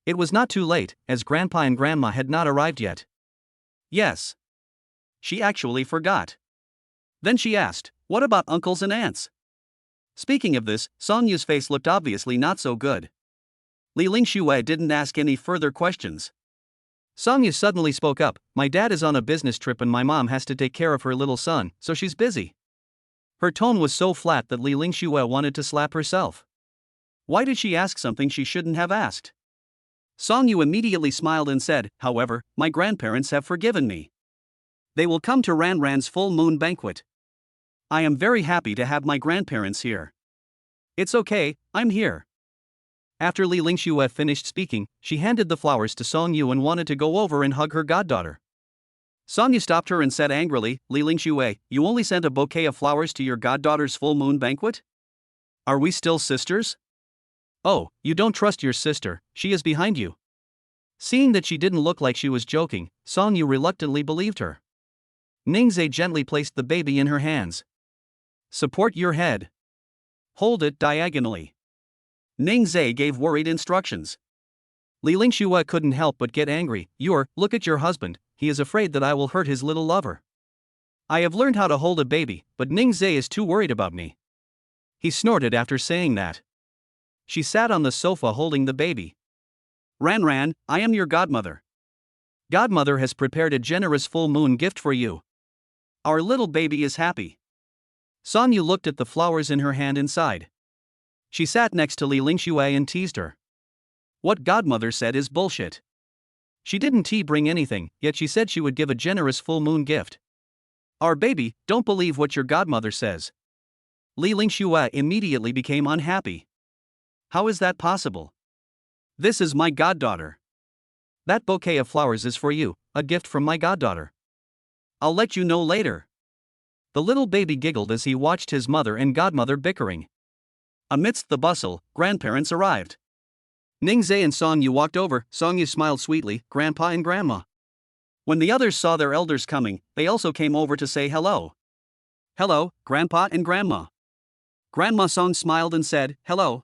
It was not too late, as Grandpa and Grandma had not arrived yet. Yes. She actually forgot. Then she asked, "What about uncles and aunts?" Speaking of this, Song Yu's face looked obviously not so good. Li Lingxue didn't ask any further questions. Song Yu suddenly spoke up, "My dad is on a business trip and my mom has to take care of her little son, so she's busy." Her tone was so flat that Li Lingxue wanted to slap herself. Why did she ask something she shouldn't have asked? Song Yu immediately smiled and said, "However, my grandparents have forgiven me. They will come to Ranran's full moon banquet. I am very happy to have my grandparents here." "It's okay, I'm here." After Li Lingxue finished speaking, she handed the flowers to Song Yu and wanted to go over and hug her goddaughter. Song Yu stopped her and said angrily, "Li Lingxue, you only sent a bouquet of flowers to your goddaughter's full moon banquet? Are we still sisters?" "Oh, you don't trust your sister, she is behind you." Seeing that she didn't look like she was joking, Song Yu reluctantly believed her. Ning Zhe gently placed the baby in her hands. "Support your head. Hold it diagonally." Ning Zhe gave worried instructions. Li Lingxue couldn't help but get angry. Look at your husband, he is afraid that I will hurt his little lover. I have learned how to hold a baby, but Ning Zhe is too worried about me." He snorted after saying that. She sat on the sofa holding the baby. "Ranran, I am your godmother. Godmother has prepared a generous full moon gift for you. Our little baby is happy." Song Yu looked at the flowers in her hand and sighed. She sat next to Li Lingxue and teased her. What godmother said is bullshit. She didn't bring anything, yet she said she would give a generous full moon gift. Our baby, don't believe what your godmother says. Li Lingxue immediately became unhappy. How is that possible? This is my goddaughter. That bouquet of flowers is for you, a gift from my goddaughter. I'll let you know later. The little baby giggled as he watched his mother and godmother bickering. Amidst the bustle, grandparents arrived. Ning Zhe and Song Yu walked over. Song Yu smiled sweetly, Grandpa and Grandma. When the others saw their elders coming, they also came over to say hello. Hello, Grandpa and Grandma. Grandma Song smiled and said, hello.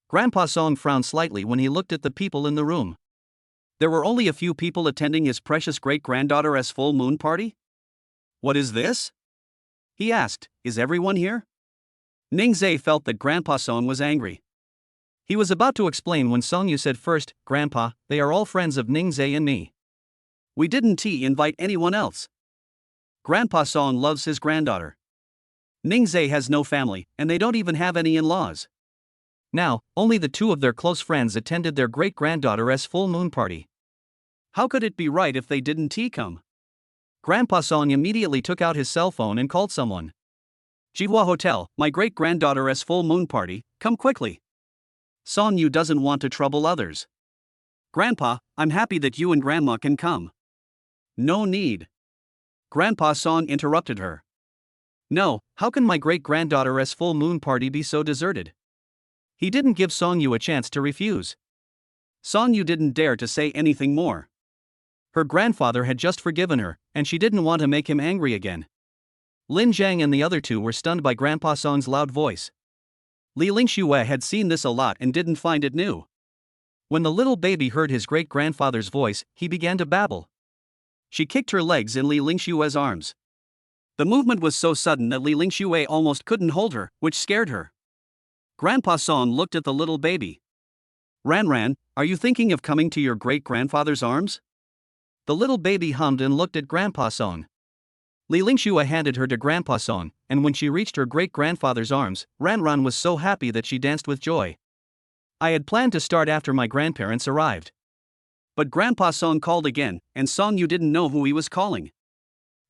Grandpa Song frowned slightly when he looked at the people in the room. There were only a few people attending his precious great-granddaughter's full moon party? What is this? He asked. Is everyone here? Ningzhe felt that Grandpa Song was angry. He was about to explain when Song Yu said first, Grandpa, they are all friends of Ningzhe and me. We didn't invite anyone else. Grandpa Song loves his granddaughter. Ningzhe has no family, and they don't even have any in-laws. Now, only the two of their close friends attended their great-granddaughter's full moon party. How could it be right if they didn't come? Grandpa Song immediately took out his cell phone and called someone. Jihua Hotel, my great-granddaughter's full moon party, come quickly. Song Yu doesn't want to trouble others. Grandpa, I'm happy that you and Grandma can come. No need. Grandpa Song interrupted her. No, how can my great-granddaughter's full moon party be so deserted? He didn't give Song Yu a chance to refuse. Song Yu didn't dare to say anything more. Her grandfather had just forgiven her, and she didn't want to make him angry again. Lin Zhang and the other two were stunned by Grandpa Song's loud voice. Li Lingxue had seen this a lot and didn't find it new. When the little baby heard his great-grandfather's voice, he began to babble. She kicked her legs in Li Lingxue's arms. The movement was so sudden that Li Lingxue almost couldn't hold her, which scared her. Grandpa Song looked at the little baby. Ran, are you thinking of coming to your great-grandfather's arms? The little baby hummed and looked at Grandpa Song. Li Lingxue handed her to Grandpa Song, and when she reached her great-grandfather's arms, Ran was so happy that she danced with joy. I had planned to start after my grandparents arrived. But Grandpa Song called again, and Song Yu didn't know who he was calling.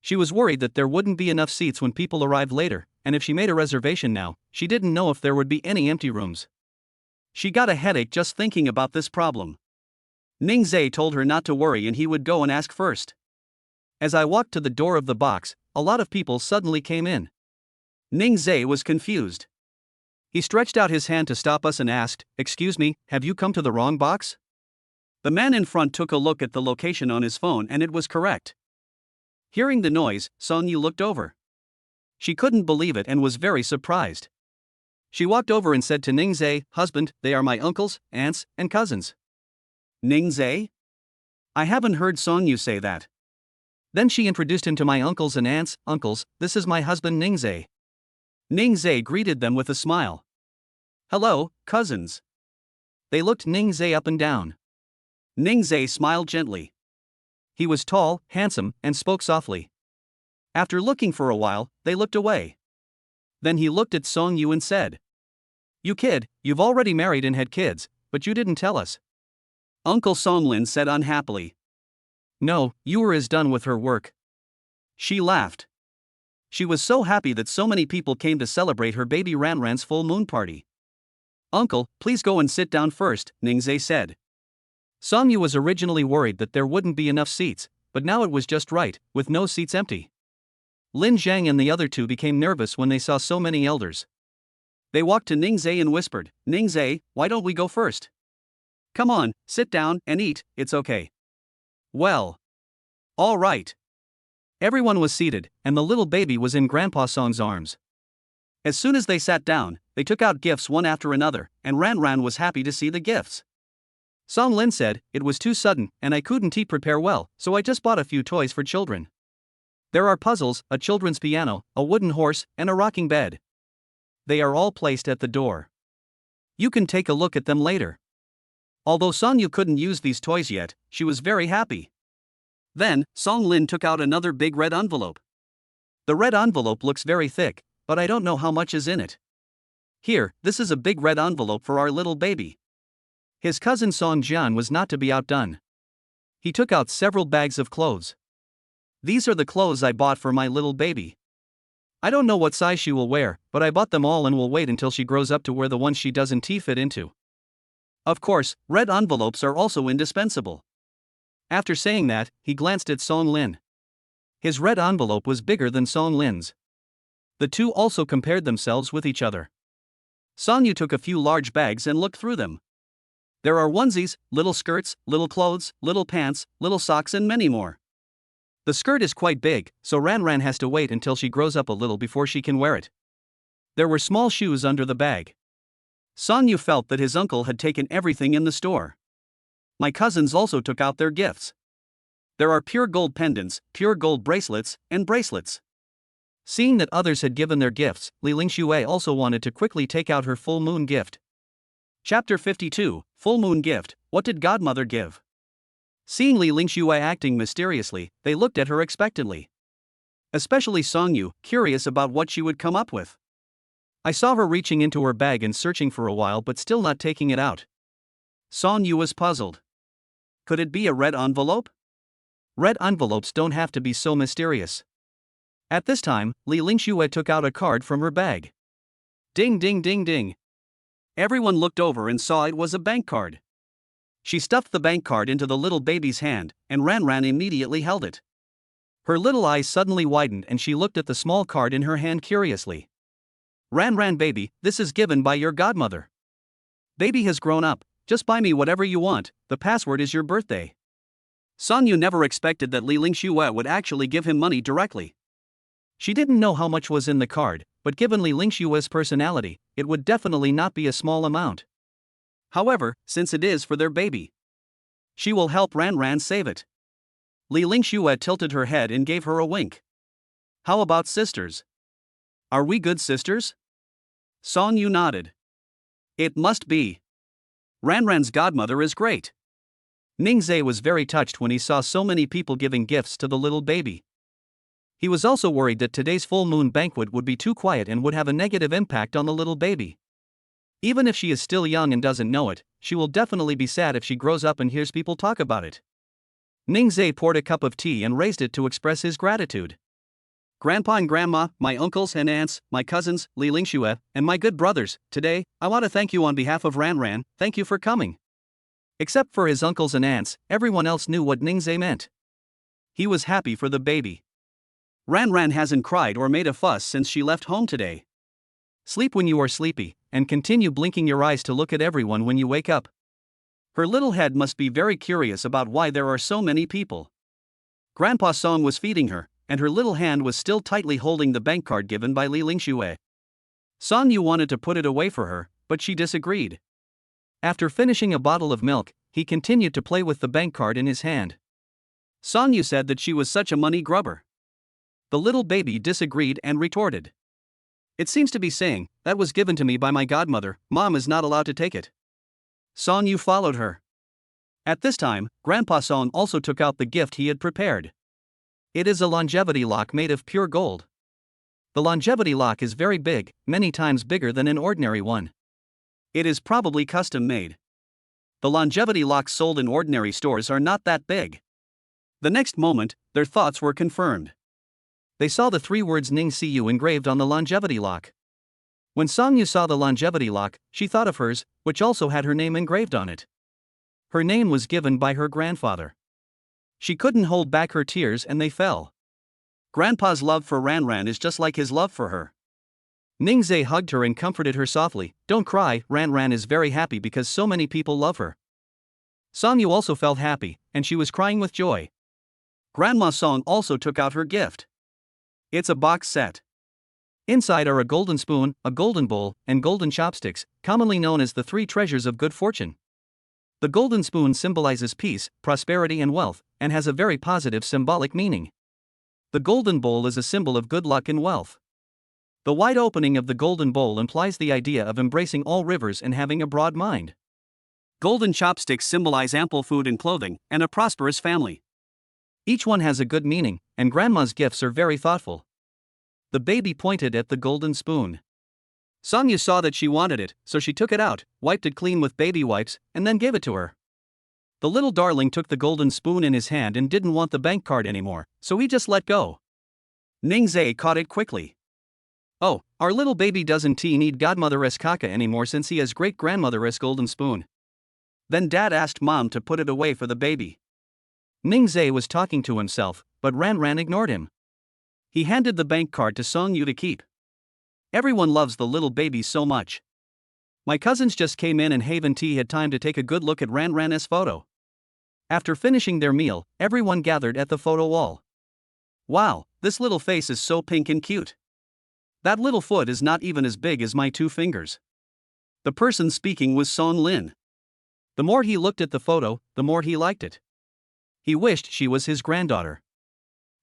She was worried that there wouldn't be enough seats when people arrived later, and if she made a reservation now, she didn't know if there would be any empty rooms. She got a headache just thinking about this problem. Ningzhe told her not to worry and he would go and ask first. As I walked to the door of the box, a lot of people suddenly came in. Ningzhe was confused. He stretched out his hand to stop us and asked, Excuse me, have you come to the wrong box? The man in front took a look at the location on his phone and it was correct. Hearing the noise, Song Yu looked over. She couldn't believe it and was very surprised. She walked over and said to Ningzhe, Husband, they are my uncles, aunts, and cousins. Ningzhe? I haven't heard Song Yu say that. Then she introduced him to my uncles and aunts. Uncles, this is my husband Ningzhe. Ningzhe greeted them with a smile. Hello, cousins. They looked Ningzhe up and down. Ningzhe smiled gently. He was tall, handsome, and spoke softly. After looking for a while, they looked away. Then he looked at Song Yu and said, You kid, you've already married and had kids, but you didn't tell us. Uncle Songlin said unhappily. No, Yu is done with her work. She laughed. She was so happy that so many people came to celebrate her baby Ranran's full moon party. Uncle, please go and sit down first, Ningzhe said. Song Yu was originally worried that there wouldn't be enough seats, but now it was just right, with no seats empty. Lin Zhang and the other two became nervous when they saw so many elders. They walked to Ningzhe and whispered, Ningzhe, why don't we go first? Come on, sit down and eat, it's okay. Well. All right. Everyone was seated, and the little baby was in Grandpa Song's arms. As soon as they sat down, they took out gifts one after another, and Ran was happy to see the gifts. Song Lin said, It was too sudden, and I couldn't prepare well, so I just bought a few toys for children. There are puzzles, a children's piano, a wooden horse, and a rocking bed. They are all placed at the door. You can take a look at them later. Although Song Yu couldn't use these toys yet, she was very happy. Then, Song Lin took out another big red envelope. The red envelope looks very thick, but I don't know how much is in it. Here, this is a big red envelope for our little baby. His cousin Song Jian was not to be outdone. He took out several bags of clothes. These are the clothes I bought for my little baby. I don't know what size she will wear, but I bought them all and will wait until she grows up to wear the ones she doesn't fit into. Of course, red envelopes are also indispensable. After saying that, he glanced at Song Lin. His red envelope was bigger than Song Lin's. The two also compared themselves with each other. Song Yu took a few large bags and looked through them. There are onesies, little skirts, little clothes, little pants, little socks and many more. The skirt is quite big, so Ran has to wait until she grows up a little before she can wear it. There were small shoes under the bag. Song Yu felt that his uncle had taken everything in the store. My cousins also took out their gifts. There are pure gold pendants, pure gold bracelets, and bracelets. Seeing that others had given their gifts, Li Lingxue also wanted to quickly take out her full moon gift. Chapter 52, Full Moon Gift, What Did Godmother Give? Seeing Li Lingxue acting mysteriously, they looked at her expectantly. Especially Songyu, curious about what she would come up with. I saw her reaching into her bag and searching for a while but still not taking it out. Songyu was puzzled. Could it be a red envelope? Red envelopes don't have to be so mysterious. At this time, Li Lingxue took out a card from her bag. Ding ding ding ding. Everyone looked over and saw it was a bank card. She stuffed the bank card into the little baby's hand, and Ran immediately held it. Her little eyes suddenly widened and she looked at the small card in her hand curiously. Ran baby, this is given by your godmother. Baby has grown up, just buy me whatever you want, the password is your birthday. Songyu never expected that Li Lingxue would actually give him money directly. She didn't know how much was in the card, but given Li Lingxue's personality, it would definitely not be a small amount. However, since it is for their baby, she will help Ran save it. Li Lingxue tilted her head and gave her a wink. How about sisters? Are we good sisters? Songyu nodded. It must be. Ran's godmother is great. Ningze was very touched when he saw so many people giving gifts to the little baby. He was also worried that today's full moon banquet would be too quiet and would have a negative impact on the little baby. Even if she is still young and doesn't know it, she will definitely be sad if she grows up and hears people talk about it. Ningze poured a cup of tea and raised it to express his gratitude. Grandpa and Grandma, my uncles and aunts, my cousins, Li Lingxue, and my good brothers, today, I want to thank you on behalf of Ran, thank you for coming. Except for his uncles and aunts, everyone else knew what Ningze meant. He was happy for the baby. Ran hasn't cried or made a fuss since she left home today. Sleep when you are sleepy, and continue blinking your eyes to look at everyone when you wake up. Her little head must be very curious about why there are so many people. Grandpa Song was feeding her, and her little hand was still tightly holding the bank card given by Li Lingxue. Songyu wanted to put it away for her, but she disagreed. After finishing a bottle of milk, he continued to play with the bank card in his hand. Songyu said that she was such a money grubber. The little baby disagreed and retorted. It seems to be saying, that was given to me by my godmother, Mom is not allowed to take it. Songyu followed her. At this time, Grandpa Song also took out the gift he had prepared. It is a longevity lock made of pure gold. The longevity lock is very big, many times bigger than an ordinary one. It is probably custom made. The longevity locks sold in ordinary stores are not that big. The next moment, their thoughts were confirmed. They saw the 3 words Ning Siyu engraved on the longevity lock. When Songyu saw the longevity lock, she thought of hers, which also had her name engraved on it. Her name was given by her grandfather. She couldn't hold back her tears and they fell. Grandpa's love for Ran is just like his love for her. Ningze hugged her and comforted her softly. Don't cry, Ran is very happy because so many people love her. Songyu also felt happy, and she was crying with joy. Grandma Song also took out her gift. It's a box set. Inside are a golden spoon, a golden bowl, and golden chopsticks, commonly known as the 3 treasures of good fortune. The golden spoon symbolizes peace, prosperity and wealth, and has a very positive symbolic meaning. The golden bowl is a symbol of good luck and wealth. The wide opening of the golden bowl implies the idea of embracing all rivers and having a broad mind. Golden chopsticks symbolize ample food and clothing, and a prosperous family. Each one has a good meaning, and Grandma's gifts are very thoughtful. The baby pointed at the golden spoon. Songyu saw that she wanted it, so she took it out, wiped it clean with baby wipes, and then gave it to her. The little darling took the golden spoon in his hand and didn't want the bank card anymore, so he just let go. Ningze caught it quickly. Oh, our little baby doesn't need godmother-esque kaka anymore since he has great-grandmother-esque golden spoon. Then Dad asked Mom to put it away for the baby. Ningze was talking to himself, but Ran ignored him. He handed the bank card to Songyu to keep. Everyone loves the little baby so much. My cousins just came in and Haven T had time to take a good look at Ran's photo. After finishing their meal, everyone gathered at the photo wall. Wow, this little face is so pink and cute. That little foot is not even as big as my 2 fingers. The person speaking was Song Lin. The more he looked at the photo, the more he liked it. He wished she was his granddaughter.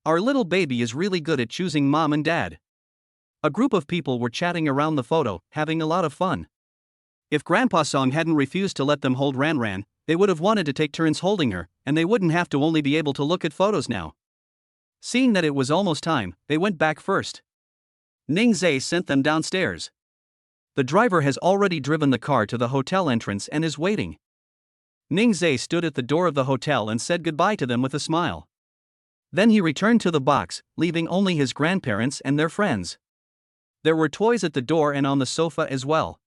Our little baby is really good at choosing mom and dad. A group of people were chatting around the photo, having a lot of fun. If Grandpa Song hadn't refused to let them hold Ran Ran, they would have wanted to take turns holding her, and they wouldn't have to only be able to look at photos now. Seeing that it was almost time, they went back first. Ning Zhe sent them downstairs. The driver has already driven the car to the hotel entrance and is waiting. Ning Zhe stood at the door of the hotel and said goodbye to them with a smile. Then he returned to the box, leaving only his grandparents and their friends. There were toys at the door and on the sofa as well.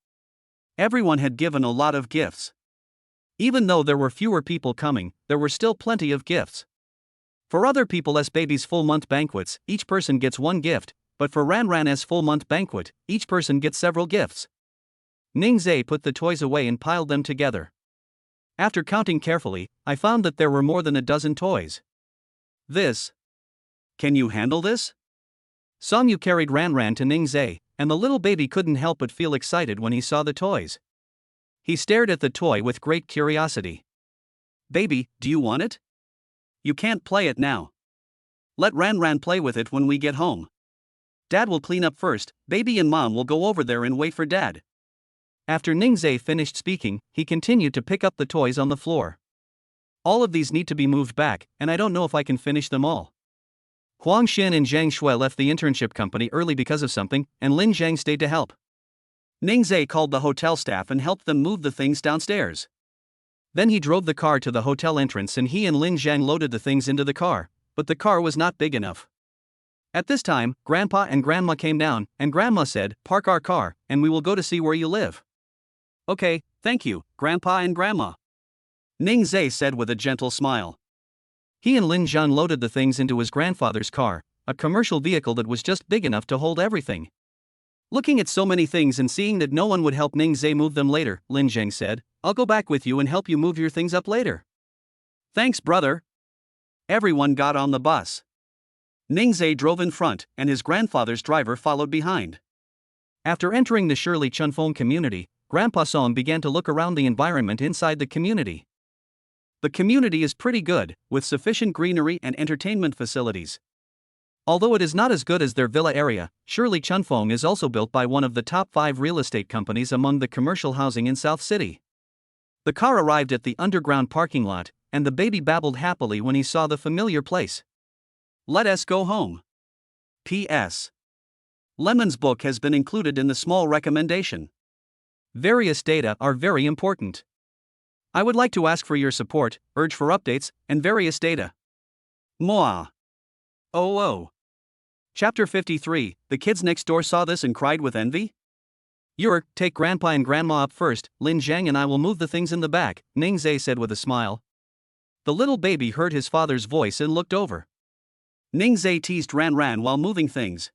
Everyone had given a lot of gifts. Even though there were fewer people coming, there were still plenty of gifts. For other people's babies' full-month banquets, each person gets one gift, but for Ran Ran's full-month banquet, each person gets several gifts. Ning Zhe put the toys away and piled them together. After counting carefully, I found that there were more than a dozen toys. This. Can you handle this? Song Yu carried Ran Ran to Ning Zhe, and the little baby couldn't help but feel excited when he saw the toys. He stared at the toy with great curiosity. Baby, do you want it? You can't play it now. Let Ran Ran play with it when we get home. Dad will clean up first, baby and mom will go over there and wait for dad. After Ning Zhe finished speaking, he continued to pick up the toys on the floor. All of these need to be moved back, and I don't know if I can finish them all. Huang Xin and Zhang Shui left the internship company early because of something, and Lin Zhang stayed to help. Ning Zhe called the hotel staff and helped them move the things downstairs. Then he drove the car to the hotel entrance and he and Lin Zhang loaded the things into the car, but the car was not big enough. At this time, Grandpa and Grandma came down, and Grandma said, "Park our car, and we will go to see where you live." "Okay, thank you, Grandpa and Grandma," Ning Zhe said with a gentle smile. He and Lin Zhang loaded the things into his grandfather's car, a commercial vehicle that was just big enough to hold everything. Looking at so many things and seeing that no one would help Ning Zhe move them later, Lin Zhang said, "I'll go back with you and help you move your things up later." "Thanks, brother." Everyone got on the bus. Ning Zhe drove in front, and his grandfather's driver followed behind. After entering the Shirley Chunfeng community, Grandpa Song began to look around the environment inside the community. The community is pretty good, with sufficient greenery and entertainment facilities. Although it is not as good as their villa area, Shirley Chunfeng is also built by one of the top 5 real estate companies among the commercial housing in South City. The car arrived at the underground parking lot, and the baby babbled happily when he saw the familiar place. "Let us go home. P.S. Lemon's book has been included in the small recommendation. Various data are very important. I would like to ask for your support, urge for updates, and various data. Moa. Oh. Chapter 53, The kids next door saw this and cried with envy? Take Grandpa and Grandma up first, Lin Zhang and I will move the things in the back, Ning Zhe said with a smile. The little baby heard his father's voice and looked over. Ning Zhe teased Ran Ran while moving things.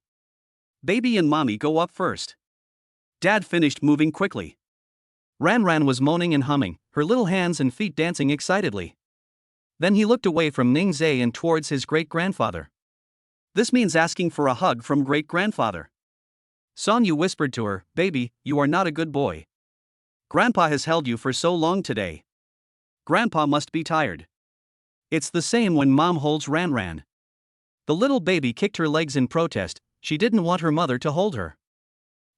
"Baby and mommy go up first." Dad finished moving quickly. Ran Ran was moaning and humming, her little hands and feet dancing excitedly. Then he looked away from Ning Zhe and towards his great-grandfather. "This means asking for a hug from great-grandfather." Song Yu whispered to her, "Baby, you are not a good boy. Grandpa has held you for so long today. Grandpa must be tired." It's the same when mom holds Ran Ran. The little baby kicked her legs in protest, she didn't want her mother to hold her.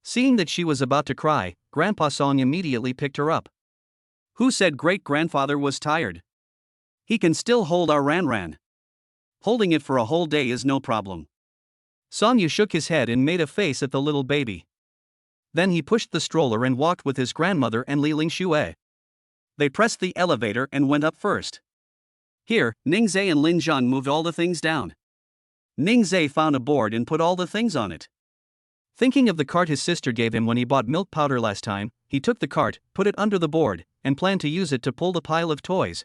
Seeing that she was about to cry, Grandpa Song immediately picked her up. "Who said great-grandfather was tired? He can still hold our Ran Ran. Holding it for a whole day is no problem." Song Yu shook his head and made a face at the little baby. Then he pushed the stroller and walked with his grandmother and Li Ling Xue. They pressed the elevator and went up first. Here, Ning Zhe and Lin Zhang moved all the things down. Ning Zhe found a board and put all the things on it. Thinking of the cart his sister gave him when he bought milk powder last time, he took the cart, put it under the board, and planned to use it to pull the pile of toys.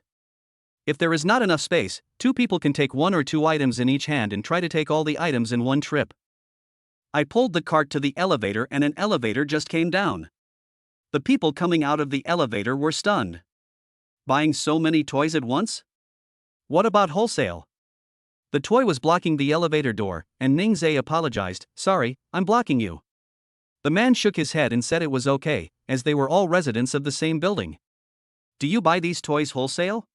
If there is not enough space, 2 people can take 1 or 2 items in each hand and try to take all the items in one trip. I pulled the cart to the elevator and an elevator just came down. The people coming out of the elevator were stunned. Buying so many toys at once? What about wholesale? The toy was blocking the elevator door, and Ning Zhe apologized, "Sorry, I'm blocking you." The man shook his head and said it was okay, as they were all residents of the same building. "Do you buy these toys wholesale?"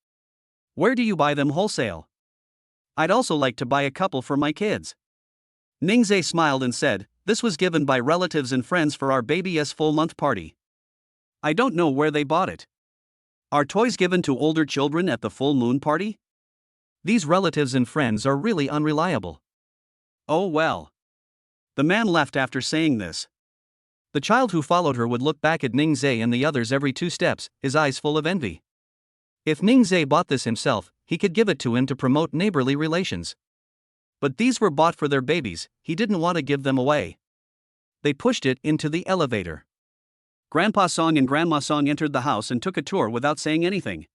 Where do you buy them wholesale? I'd also like to buy a couple for my kids. Ningzhe smiled and said, this was given by relatives and friends for our baby's full-month party. I don't know where they bought it. Are toys given to older children at the full moon party? These relatives and friends are really unreliable. Oh well. The man left after saying this. The child who followed her would look back at Ningzhe and the others every 2 steps, his eyes full of envy. If Ningzhe bought this himself, he could give it to him to promote neighborly relations. But these were bought for their babies, he didn't want to give them away. They pushed it into the elevator. Grandpa Song and Grandma Song entered the house and took a tour without saying anything.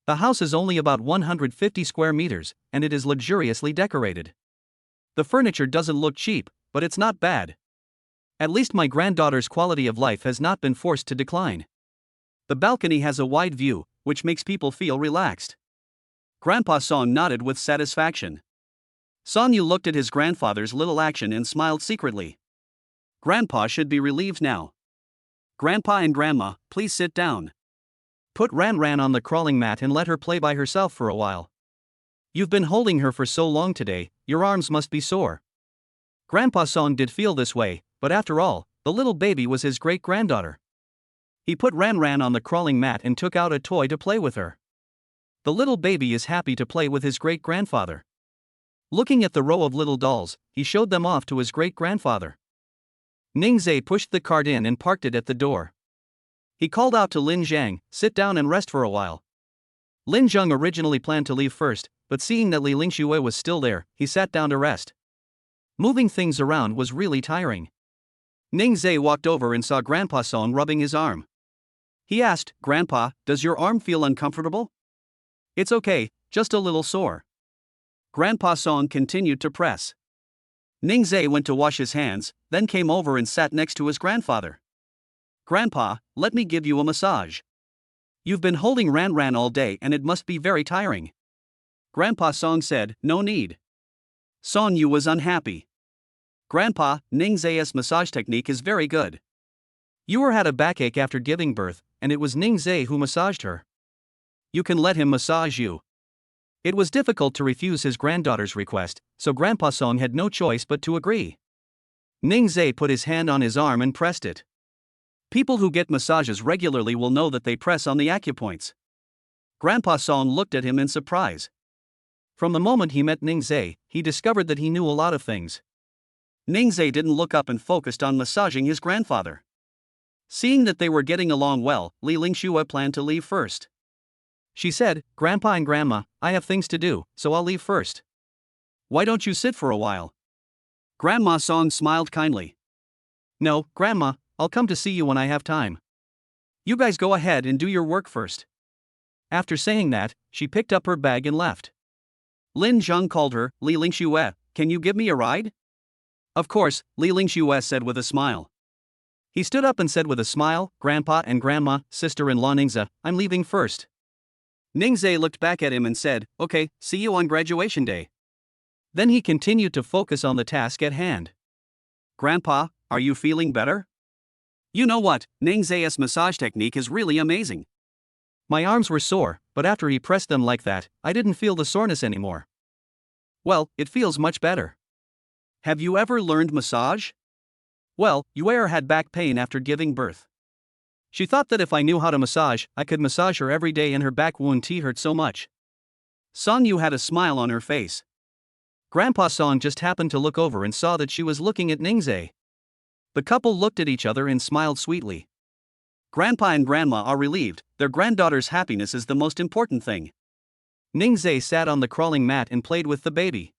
The house is only about 150 square meters, and it is luxuriously decorated. The furniture doesn't look cheap, but it's not bad. At least my granddaughter's quality of life has not been forced to decline. The balcony has a wide view, which makes people feel relaxed. Grandpa Song nodded with satisfaction. Song Yu looked at his grandfather's little action and smiled secretly. Grandpa should be relieved now. Grandpa and Grandma, please sit down. Put Ran Ran on the crawling mat and let her play by herself for a while. You've been holding her for so long today, your arms must be sore. Grandpa Song did feel this way, but after all, the little baby was his great-granddaughter. He put Ran Ran on the crawling mat and took out a toy to play with her. The little baby is happy to play with his great-grandfather. Looking at the row of little dolls, he showed them off to his great-grandfather. Ningzhe pushed the cart in and parked it at the door. He called out to Lin Zhang, sit down and rest for a while. Lin Zhang originally planned to leave first, but seeing that Li Lingxue was still there, he sat down to rest. Moving things around was really tiring. Ningzhe walked over and saw Grandpa Song rubbing his arm. He asked, Grandpa, does your arm feel uncomfortable? It's okay, just a little sore. Grandpa Song continued to press. Ningzhe went to wash his hands, then came over and sat next to his grandfather. Grandpa, let me give you a massage. You've been holding Ran Ran all day and it must be very tiring. Grandpa Song said, no need. Song Yu was unhappy. Grandpa, Ningzhe's massage technique is very good. Yu had a backache after giving birth, and it was Ningzhe who massaged her. You can let him massage you. It was difficult to refuse his granddaughter's request, so Grandpa Song had no choice but to agree. Ningzhe put his hand on his arm and pressed it. People who get massages regularly will know that they press on the acupoints. Grandpa Song looked at him in surprise. From the moment he met Ningzhe, he discovered that he knew a lot of things. Ningzhe didn't look up and focused on massaging his grandfather. Seeing that they were getting along well, Li Lingxue planned to leave first. She said, Grandpa and Grandma, I have things to do, so I'll leave first. Why don't you sit for a while? Grandma Song smiled kindly. No, Grandma, I'll come to see you when I have time. You guys go ahead and do your work first. After saying that, she picked up her bag and left. Lin Zhang called her, Li Lingxue, can you give me a ride? Of course, Li Lingxue said with a smile. He stood up and said with a smile, Grandpa and Grandma, sister-in-law Ningzhe, I'm leaving first. Ningzhe looked back at him and said, okay, see you on graduation day. Then he continued to focus on the task at hand. Grandpa, are you feeling better? You know what, Ningzhe's massage technique is really amazing. My arms were sore, but after he pressed them like that, I didn't feel the soreness anymore. Well, it feels much better. Have you ever learned massage? Well, Yu had back pain after giving birth. She thought that if I knew how to massage, I could massage her every day and her back wound hurt so much. Song Yu had a smile on her face. Grandpa Song just happened to look over and saw that she was looking at Ningzhe. The couple looked at each other and smiled sweetly. Grandpa and Grandma are relieved, their granddaughter's happiness is the most important thing. Ningzhe sat on the crawling mat and played with the baby.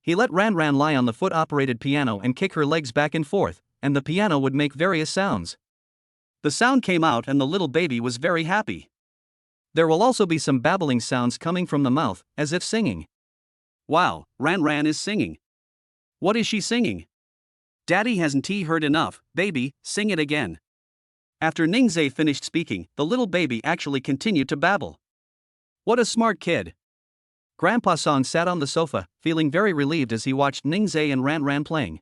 He let Ran Ran lie on the foot-operated piano and kick her legs back and forth, and the piano would make various sounds. The sound came out and the little baby was very happy. There will also be some babbling sounds coming from the mouth, as if singing. Wow, Ran Ran is singing. What is she singing? Daddy hasn't heard enough, baby, sing it again. After Ningzhe finished speaking, the little baby actually continued to babble. What a smart kid. Grandpa Song sat on the sofa, feeling very relieved as he watched Ningzhe and Ran Ran playing.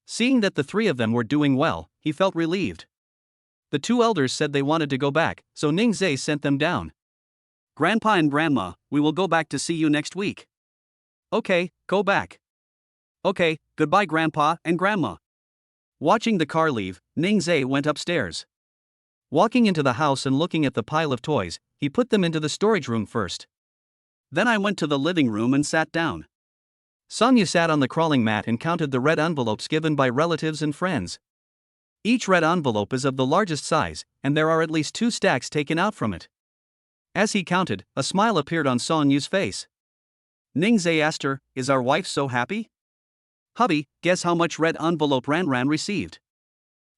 Seeing that the three of them were doing well, he felt relieved. The two elders said they wanted to go back, so Ningzhe sent them down. Grandpa and Grandma, we will go back to see you next week. Okay, go back. Okay, goodbye Grandpa and Grandma. Watching the car leave, Ningzhe went upstairs. Walking into the house and looking at the pile of toys, he put them into the storage room first. Then I went to the living room and sat down. Sonya sat on the crawling mat and counted the red envelopes given by relatives and friends. Each red envelope is of the largest size, and there are at least 2 stacks taken out from it. As he counted, a smile appeared on Sonya's face. Ningzhe asked her, "Is our wife so happy?" "Hubby, guess how much red envelope Ranran received?"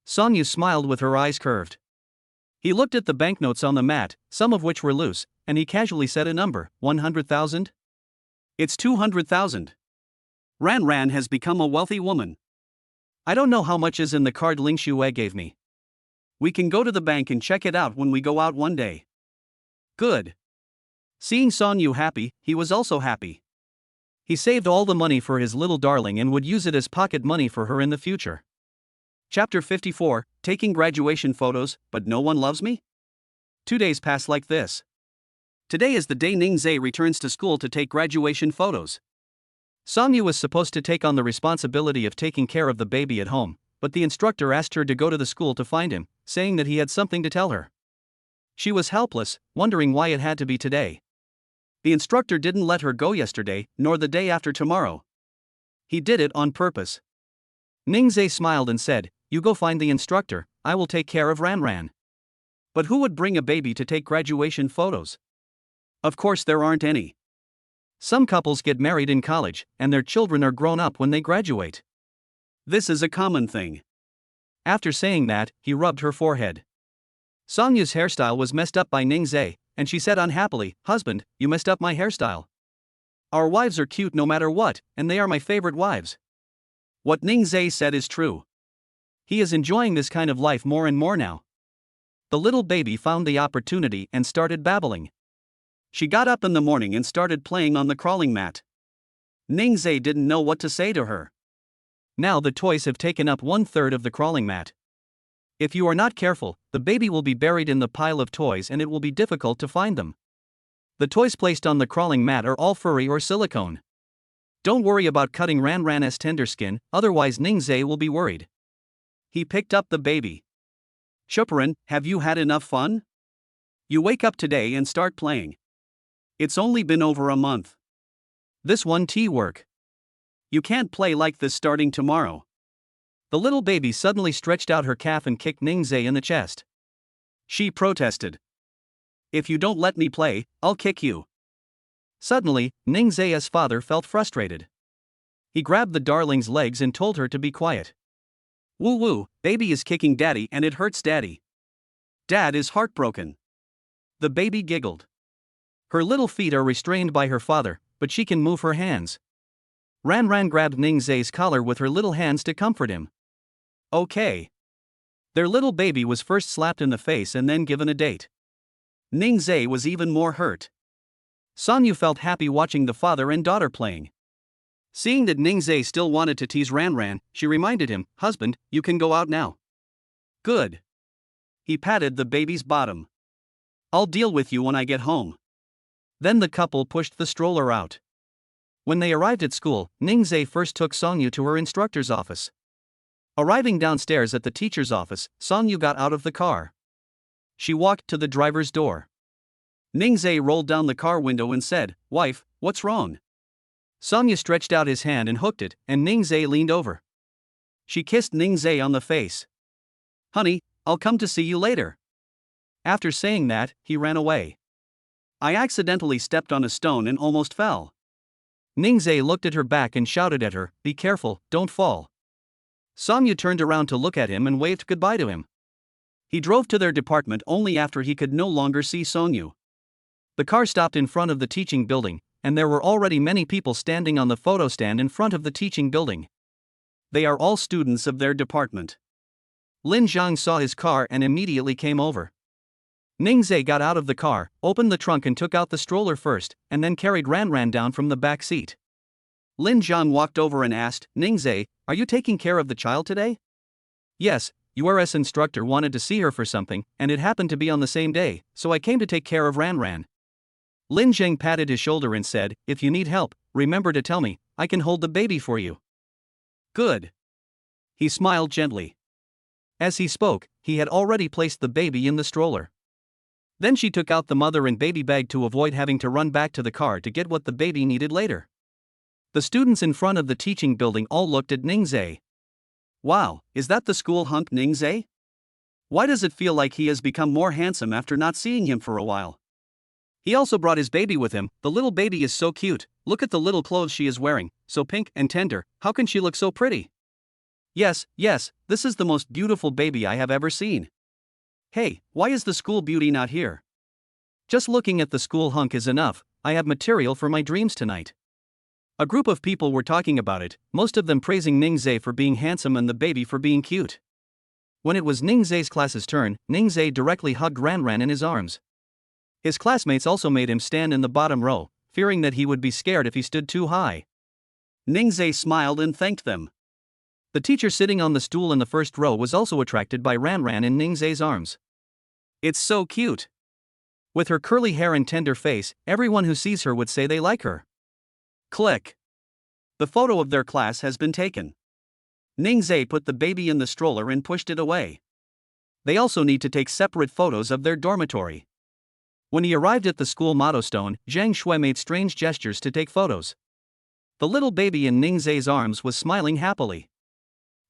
Sonya smiled with her eyes curved. He looked at the banknotes on the mat, some of which were loose, and he casually said a number, 100,000? It's 200,000. Ranran has become a wealthy woman. I don't know how much is in the card Ling Shue gave me. We can go to the bank and check it out when we go out one day. Good. Seeing Sonyu happy, he was also happy. He saved all the money for his little darling and would use it as pocket money for her in the future. Chapter 54, Taking Graduation Photos, But No One Loves Me? 2 days pass like this. Today is the day Ningzhe returns to school to take graduation photos. Sonyu was supposed to take on the responsibility of taking care of the baby at home, but the instructor asked her to go to the school to find him, saying that he had something to tell her. She was helpless, wondering why it had to be today. The instructor didn't let her go yesterday, nor the day after tomorrow. He did it on purpose. Ningzhe smiled and said, "You go find the instructor, I will take care of Ranran." But who would bring a baby to take graduation photos? Of course there aren't any. Some couples get married in college, and their children are grown up when they graduate. This is a common thing. After saying that, he rubbed her forehead. Sonya's hairstyle was messed up by Ningzhe, and she said unhappily, "Husband, you messed up my hairstyle. Our wives are cute no matter what, and they are my favorite wives." What Ningzhe said is true. He is enjoying this kind of life more and more now. The little baby found the opportunity and started babbling. She got up in the morning and started playing on the crawling mat. Ningzhe didn't know what to say to her. Now the toys have taken up 1/3 of the crawling mat. If you are not careful, the baby will be buried in the pile of toys and it will be difficult to find them. The toys placed on the crawling mat are all furry or silicone. Don't worry about cutting Ranran's tender skin, otherwise Ningzhe will be worried. He picked up the baby. "Chuparan, have you had enough fun? You wake up today and start playing. It's only been over a month. This one tea work. You can't play like this starting tomorrow." The little baby suddenly stretched out her calf and kicked Ningzhe in the chest. She protested. "If you don't let me play, I'll kick you." Suddenly, Ningze's father felt frustrated. He grabbed the darling's legs and told her to be quiet. "Woo woo, baby is kicking daddy and it hurts daddy. Dad is heartbroken." The baby giggled. Her little feet are restrained by her father, but she can move her hands. Ranran grabbed Ningze's collar with her little hands to comfort him. Okay. Their little baby was first slapped in the face and then given a date. Ningzhe was even more hurt. Sonyu felt happy watching the father and daughter playing. Seeing that Ningzhe still wanted to tease Ranran, she reminded him, "Husband, you can go out now." "Good." He patted the baby's bottom. "I'll deal with you when I get home." Then the couple pushed the stroller out. When they arrived at school, Ningzhe first took Sonyu to her instructor's office. Arriving downstairs at the teacher's office, Sonyu got out of the car. She walked to the driver's door. Ningzhe rolled down the car window and said, "Wife, what's wrong?" Sonyu stretched out his hand and hooked it, and Ningzhe leaned over. She kissed Ningzhe on the face. "Honey, I'll come to see you later." After saying that, he ran away. "I accidentally stepped on a stone and almost fell." Ningzhe looked at her back and shouted at her, "Be careful, don't fall." Sonyu turned around to look at him and waved goodbye to him. He drove to their department only after he could no longer see Sonyu. The car stopped in front of the teaching building, and there were already many people standing on the photo stand in front of the teaching building. They are all students of their department. Lin Zhang saw his car and immediately came over. Ningzhe got out of the car, opened the trunk and took out the stroller first, and then carried Ranran down from the back seat. Lin Zhang walked over and asked, "Ningzhe, are you taking care of the child today?" "Yes, URS instructor wanted to see her for something, and it happened to be on the same day, so I came to take care of Ranran." Lin Zheng patted his shoulder and said, "If you need help, remember to tell me, I can hold the baby for you." "Good." He smiled gently. As he spoke, he had already placed the baby in the stroller. Then she took out the mother and baby bag to avoid having to run back to the car to get what the baby needed later. The students in front of the teaching building all looked at Ningzai. "Wow, is that the school hunk Ningzai? Why does it feel like he has become more handsome after not seeing him for a while? He also brought his baby with him. The little baby is so cute. Look at the little clothes she is wearing, so pink and tender. How can she look so pretty? Yes, this is the most beautiful baby I have ever seen. Hey, why is the school beauty not here? Just looking at the school hunk is enough. I have material for my dreams tonight." A group of people were talking about it, most of them praising Ningzai for being handsome and the baby for being cute. When it was Ningzai's class's turn, Ningzai directly hugged Ranran in his arms. His classmates also made him stand in the bottom row, fearing that he would be scared if he stood too high. Ningzai smiled and thanked them. The teacher sitting on the stool in the first row was also attracted by Ranran in Ningzai's arms. "It's so cute." With her curly hair and tender face, everyone who sees her would say they like her. Click. The photo of their class has been taken. Ningzai put the baby in the stroller and pushed it away. They also need to take separate photos of their dormitory. When he arrived at the school motto stone, Zhang Shui made strange gestures to take photos. The little baby in Ningzai's arms was smiling happily.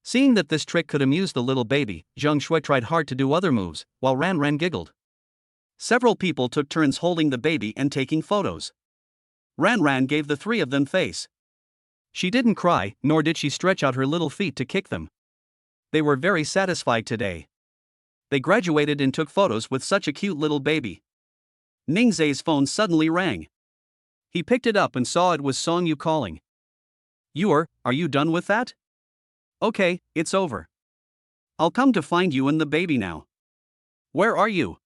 Seeing that this trick could amuse the little baby, Zhang Shui tried hard to do other moves, while Ranran giggled. Several people took turns holding the baby and taking photos. Ranran gave the three of them face. She didn't cry, nor did she stretch out her little feet to kick them. They were very satisfied today. They graduated and took photos with such a cute little baby. Ningzai's phone suddenly rang. He picked it up and saw it was Song Yu calling. Are you done with that? Okay, it's over. I'll come to find you and the baby now. Where are you?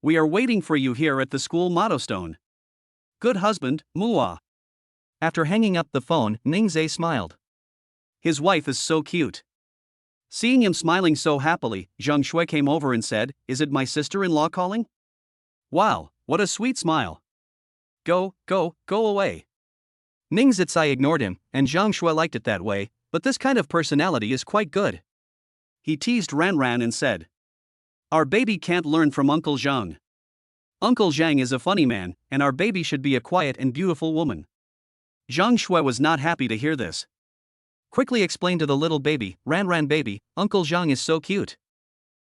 We are waiting for you here at the school motto stone. Good husband, Mua. After hanging up the phone, Ningzai smiled. His wife is so cute. Seeing him smiling so happily, Zhang Shui came over and said, "Is it my sister-in-law calling? Wow, what a sweet smile. Go away." Ningzai ignored him, and Zhang Shui liked it that way, but this kind of personality is quite good. He teased Ranran and said, "Our baby can't learn from Uncle Zhang. Uncle Zhang is a funny man, and our baby should be a quiet and beautiful woman." Zhang Shui was not happy to hear this. Quickly explained to the little baby, "Ranran baby, Uncle Zhang is so cute.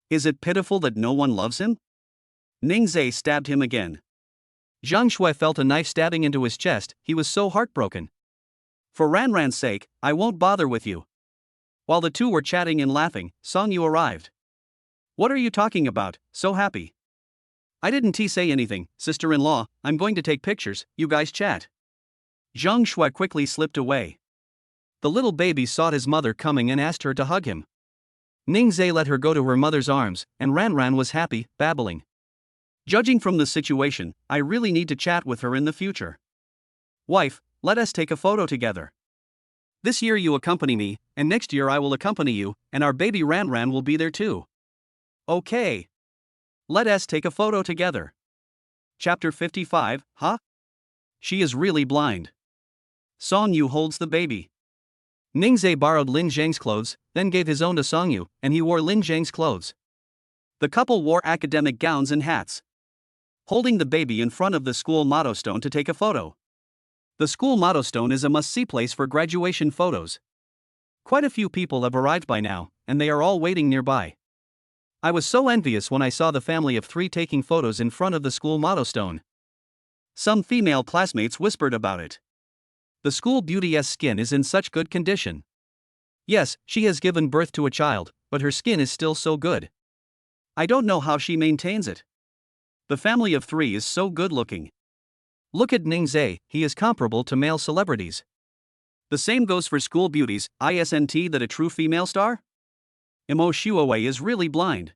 Is it pitiful that no one loves him?" Ningzai stabbed him again. Zhang Shui felt a knife stabbing into his chest. He was so heartbroken. "For Ranran's sake, I won't bother with you." While the two were chatting and laughing, Song Yu arrived. "What are you talking about, so happy?" "I didn't say anything, sister-in-law, I'm going to take pictures, you guys chat." Zhang Shui quickly slipped away. The little baby saw his mother coming and asked her to hug him. Ningzai let her go to her mother's arms, and Ranran was happy, babbling. "Judging from the situation, I really need to chat with her in the future. Wife, let us take a photo together. This year you accompany me, and next year I will accompany you, and our baby Ranran will be there too. Okay. Let us take a photo together." Chapter 55, Huh? She is really blind. Song Yu holds the baby. Ningzai borrowed Lin Zheng's clothes, then gave his own to Song Yu, and he wore Lin Zheng's clothes. The couple wore academic gowns and hats, holding the baby in front of the school motto stone to take a photo. The school motto stone is a must-see place for graduation photos. Quite a few people have arrived by now, and they are all waiting nearby. I was so envious when I saw the family of three taking photos in front of the school motto stone. Some female classmates whispered about it. The school beauty's skin is in such good condition. Yes, she has given birth to a child, but her skin is still so good. I don't know how she maintains it. The family of three is so good looking. Look at Ningzai, he is comparable to male celebrities. The same goes for school beauties, isn't that a true female star? Imo Shuawei is really blind.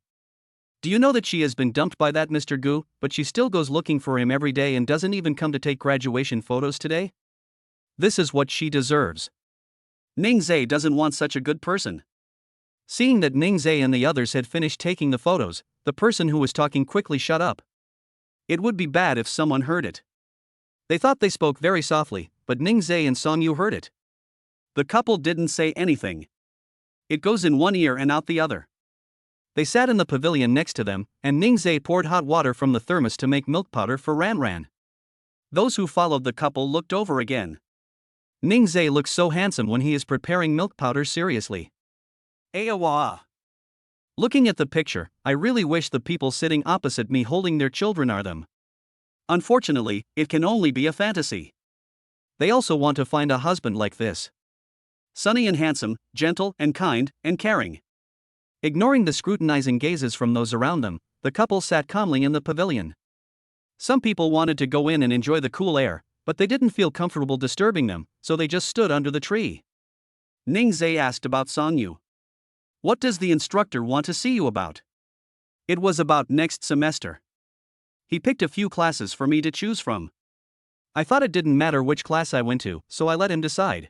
Do you know that she has been dumped by that Mr. Gu, but she still goes looking for him every day and doesn't even come to take graduation photos today? This is what she deserves. Ningzai doesn't want such a good person. Seeing that Ningzai and the others had finished taking the photos, the person who was talking quickly shut up. It would be bad if someone heard it. They thought they spoke very softly, but Ningzhe and Song Yu heard it. The couple didn't say anything. It goes in one ear and out the other. They sat in the pavilion next to them, and Ningzhe poured hot water from the thermos to make milk powder for Ranran. Those who followed the couple looked over again. Ningzhe looks so handsome when he is preparing milk powder seriously. Awa. Looking at the picture, I really wish the people sitting opposite me holding their children are them. Unfortunately, it can only be a fantasy. They also want to find a husband like this. Sunny and handsome, gentle and kind and caring. Ignoring the scrutinizing gazes from those around them, the couple sat calmly in the pavilion. Some people wanted to go in and enjoy the cool air, but they didn't feel comfortable disturbing them, so they just stood under the tree. Ningzhe asked about Song Yu. What does the instructor want to see you about? It was about next semester. He picked a few classes for me to choose from. I thought it didn't matter which class I went to, so I let him decide.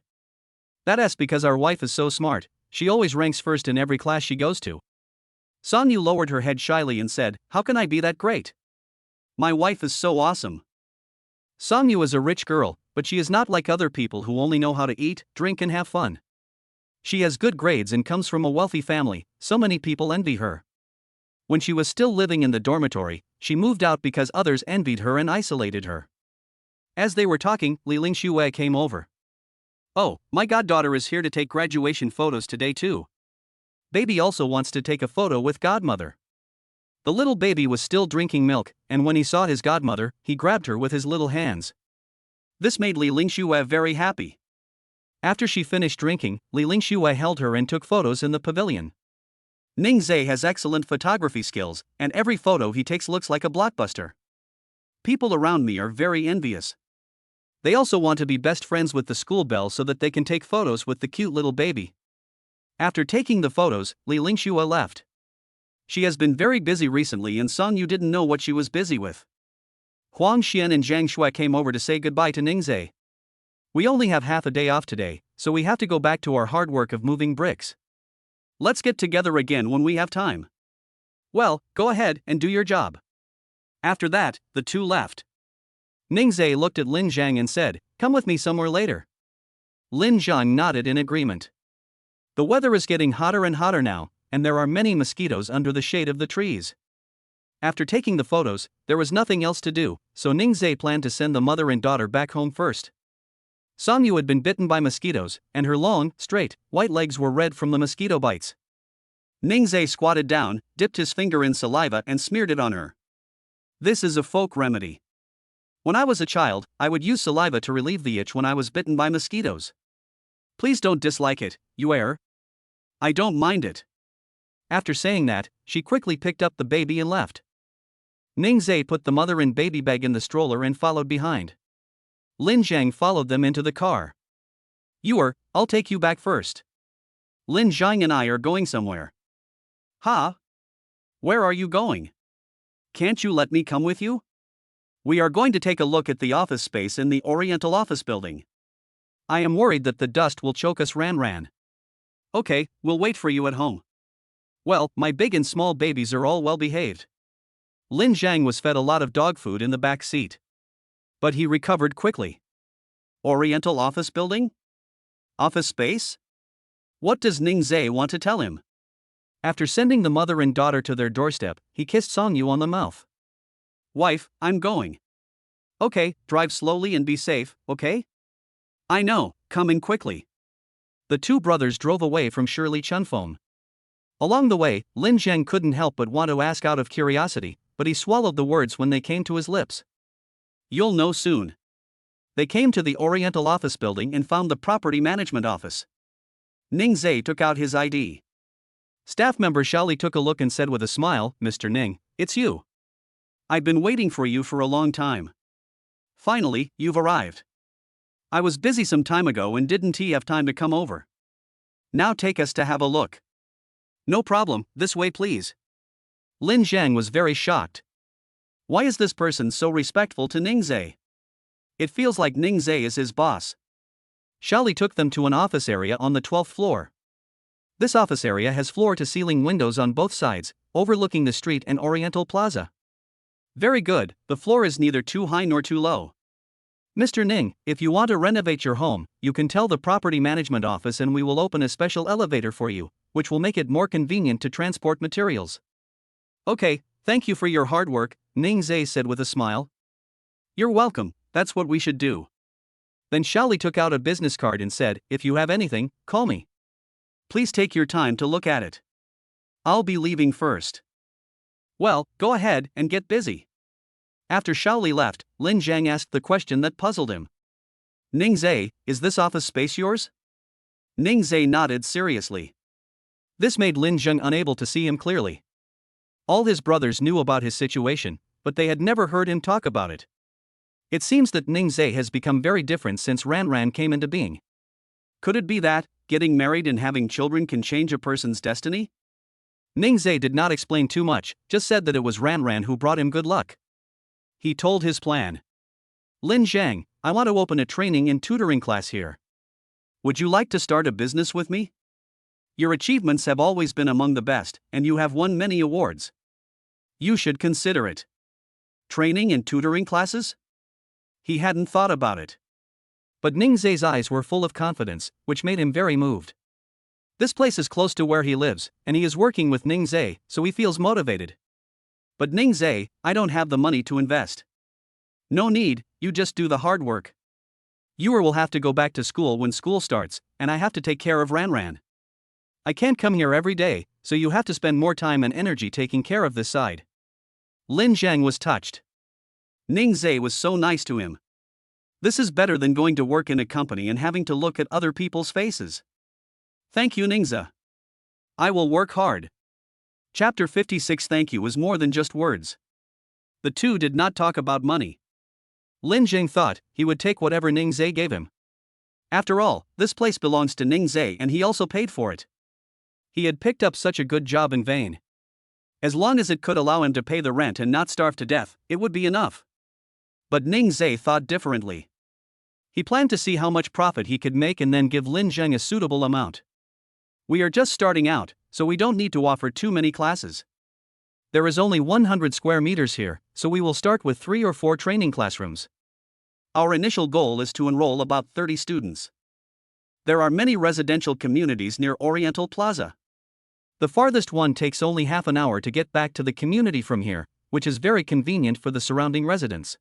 That's because our wife is so smart, she always ranks first in every class she goes to. Song Yu lowered her head shyly and said, "How can I be that great? My wife is so awesome." Song Yu is a rich girl, but she is not like other people who only know how to eat, drink and have fun. She has good grades and comes from a wealthy family, so many people envy her. When she was still living in the dormitory, she moved out because others envied her and isolated her. As they were talking, Li Lingxue came over. "Oh, my goddaughter is here to take graduation photos today too. Baby also wants to take a photo with godmother." The little baby was still drinking milk, and when he saw his godmother, he grabbed her with his little hands. This made Li Lingxue very happy. After she finished drinking, Li Lingxue held her and took photos in the pavilion. Ningzhe has excellent photography skills, and every photo he takes looks like a blockbuster. People around me are very envious. They also want to be best friends with the school belle so that they can take photos with the cute little baby. After taking the photos, Li Lingxue left. She has been very busy recently and Song Yu didn't know what she was busy with. Huang Xian and Zhang Shui came over to say goodbye to Ningzhe. "We only have half a day off today, so we have to go back to our hard work of moving bricks. Let's get together again when we have time." "Well, go ahead and do your job." After that, the two left. Ningzhe looked at Lin Zhang and said, "Come with me somewhere later." Lin Zhang nodded in agreement. The weather is getting hotter and hotter now, and there are many mosquitoes under the shade of the trees. After taking the photos, there was nothing else to do, so Ningzhe planned to send the mother and daughter back home first. Song Yu had been bitten by mosquitoes, and her long, straight, white legs were red from the mosquito bites. Ningzhe squatted down, dipped his finger in saliva and smeared it on her. This is a folk remedy. When I was a child, I would use saliva to relieve the itch when I was bitten by mosquitoes. Please don't dislike it, Yuer. I don't mind it. After saying that, she quickly picked up the baby and left. Ningzhe put the mother and baby bag in the stroller and followed behind. Lin Zhang followed them into the car. "Yuer, I'll take you back first. Lin Zhang and I are going somewhere." "Huh? Where are you going? Can't you let me come with you?" "We are going to take a look at the office space in the Oriental Office Building. I am worried that the dust will choke us." Ran. "Okay, we'll wait for you at home." "Well, my big and small babies are all well behaved." Lin Zhang was fed a lot of dog food in the back seat. But he recovered quickly. Oriental Office Building? Office space? What does Ningzhe want to tell him? After sending the mother and daughter to their doorstep, he kissed Song Yu on the mouth. "Wife, I'm going." "Okay, drive slowly and be safe, okay?" "I know, come in quickly." The two brothers drove away from Shirley Chunfeng. Along the way, Lin Zhang couldn't help but want to ask out of curiosity, but he swallowed the words when they came to his lips. "You'll know soon." They came to the Oriental Office Building and found the Property Management Office. Ningzhe took out his ID. Staff member Xiaoli took a look and said with a smile, "Mr. Ning, it's you. I've been waiting for you for a long time. Finally, you've arrived. I was busy some time ago and didn't have time to come over. Now take us to have a look." "No problem, this way please." Lin Zhang was very shocked. Why is this person so respectful to Ningzhe? It feels like Ningzhe is his boss. Xiaoli took them to an office area on the 12th floor. This office area has floor-to-ceiling windows on both sides, overlooking the street and Oriental Plaza. Very good, the floor is neither too high nor too low. Mr. Ning, if you want to renovate your home, you can tell the property management office and we will open a special elevator for you, which will make it more convenient to transport materials. Okay, thank you for your hard work, Ning Zhe said with a smile. You're welcome, that's what we should do. Then Xiaoli took out a business card and said, if you have anything, call me. Please take your time to look at it. I'll be leaving first. Well, go ahead and get busy. After Xiaoli left, Lin Zhang asked the question that puzzled him. Ning Zhe, is this office space yours? Ning Zhe nodded seriously. This made Lin Zhang unable to see him clearly. All his brothers knew about his situation, but they had never heard him talk about it. It seems that Ning Zhe has become very different since Ran came into being. Could it be that, getting married and having children can change a person's destiny? Ning Zhe did not explain too much, just said that it was Ran who brought him good luck. He told his plan. Lin Zhang, I want to open a training and tutoring class here. Would you like to start a business with me? Your achievements have always been among the best, and you have won many awards. You should consider it. Training and tutoring classes? He hadn't thought about it. But Ning Zhe's eyes were full of confidence, which made him very moved. This place is close to where he lives, and he is working with Ning Zhe, so he feels motivated. But Ning Zhe, I don't have the money to invest. No need, you just do the hard work. You will have to go back to school when school starts, and I have to take care of Ran. I can't come here every day, so you have to spend more time and energy taking care of this side. Lin Zhang was touched. Ning Zhe was so nice to him. This is better than going to work in a company and having to look at other people's faces. Thank you, Ning Zhe. I will work hard. Chapter 56. Thank you was more than just words. The two did not talk about money. Lin Zhang thought he would take whatever Ning Zhe gave him. After all, this place belongs to Ning Zhe and he also paid for it. He had picked up such a good job in vain. As long as it could allow him to pay the rent and not starve to death, it would be enough. But Ning Zhe thought differently. He planned to see how much profit he could make and then give Lin Zhang a suitable amount. We are just starting out, so we don't need to offer too many classes. There is only 100 square meters here, so we will start with 3 or 4 training classrooms. Our initial goal is to enroll about 30 students. There are many residential communities near Oriental Plaza. The farthest one takes only half an hour to get back to the community from here, which is very convenient for the surrounding residents.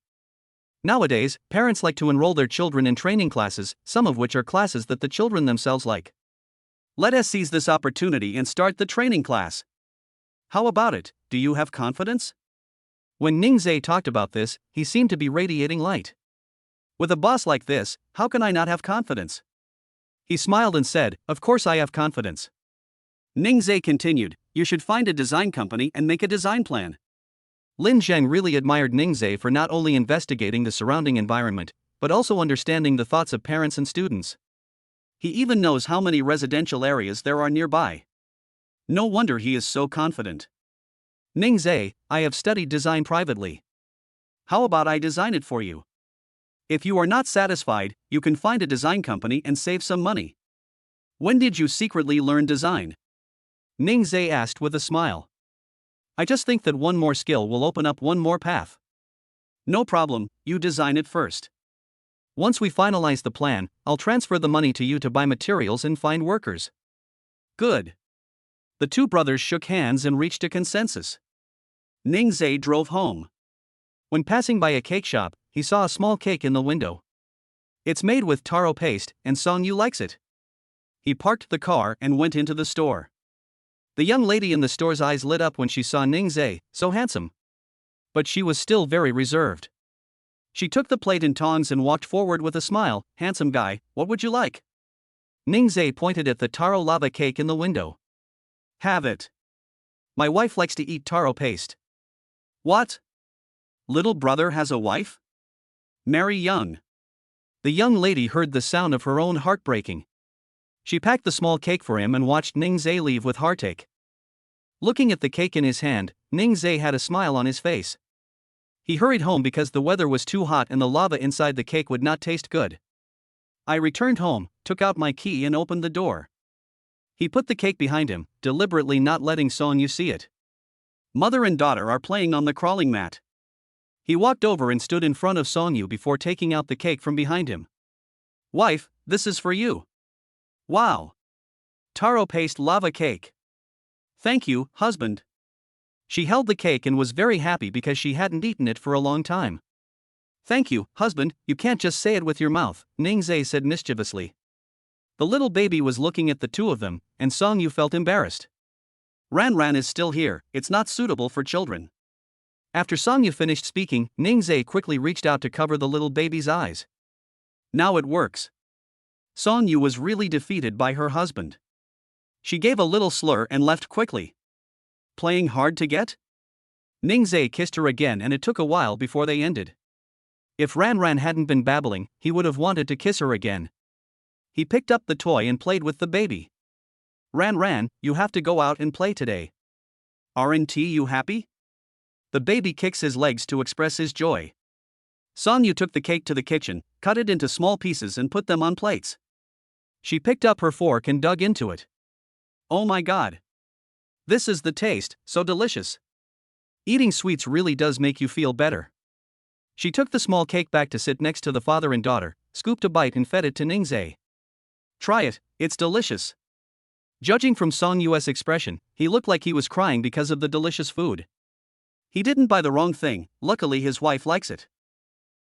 Nowadays, parents like to enroll their children in training classes, some of which are classes that the children themselves like. Let us seize this opportunity and start the training class. How about it, do you have confidence? When Ning Zhe talked about this, he seemed to be radiating light. With a boss like this, how can I not have confidence? He smiled and said, of course I have confidence. Ning Zhe continued, you should find a design company and make a design plan. Lin Zhang really admired Ning Zhe for not only investigating the surrounding environment, but also understanding the thoughts of parents and students. He even knows how many residential areas there are nearby. No wonder he is so confident. Ning Zhe, I have studied design privately. How about I design it for you? If you are not satisfied, you can find a design company and save some money. When did you secretly learn design? Ning Zhe asked with a smile. I just think that one more skill will open up one more path. No problem, you design it first. Once we finalize the plan, I'll transfer the money to you to buy materials and find workers. Good. The two brothers shook hands and reached a consensus. Ning Zhe drove home. When passing by a cake shop, he saw a small cake in the window. It's made with taro paste, and Song Yu likes it. He parked the car and went into the store. The young lady in the store's eyes lit up when she saw Ning Zhe, so handsome. But she was still very reserved. She took the plate and tongs and walked forward with a smile. Handsome guy, what would you like? Ning Zhe pointed at the taro lava cake in the window. Have it. My wife likes to eat taro paste. What? Little brother has a wife? Marry young. The young lady heard the sound of her own heart breaking. She packed the small cake for him and watched Ning Zhe leave with heartache. Looking at the cake in his hand, Ning Zhe had a smile on his face. He hurried home because the weather was too hot and the lava inside the cake would not taste good. I returned home, took out my key and opened the door. He put the cake behind him, deliberately not letting Song Yu see it. Mother and daughter are playing on the crawling mat. He walked over and stood in front of Song Yu before taking out the cake from behind him. Wife, this is for you. Wow. Taro paste lava cake. Thank you, husband. She held the cake and was very happy because she hadn't eaten it for a long time. Thank you, husband, you can't just say it with your mouth, Ningzai said mischievously. The little baby was looking at the two of them, and Song Yu felt embarrassed. Ran is still here, it's not suitable for children. After Song Yu finished speaking, Ningzai quickly reached out to cover the little baby's eyes. Now it works. Song Yu was really defeated by her husband. She gave a little slur and left quickly. Playing hard to get? Ningzai kissed her again and it took a while before they ended. If Ran hadn't been babbling, he would have wanted to kiss her again. He picked up the toy and played with the baby. Ran, you have to go out and play today. Aren't you happy? The baby kicks his legs to express his joy. Song Yu took the cake to the kitchen, cut it into small pieces and put them on plates. She picked up her fork and dug into it. Oh my god. This is the taste, so delicious. Eating sweets really does make you feel better. She took the small cake back to sit next to the father and daughter, scooped a bite and fed it to Ningzai. Try it, it's delicious. Judging from Song Yu's expression, he looked like he was crying because of the delicious food. He didn't buy the wrong thing, luckily his wife likes it.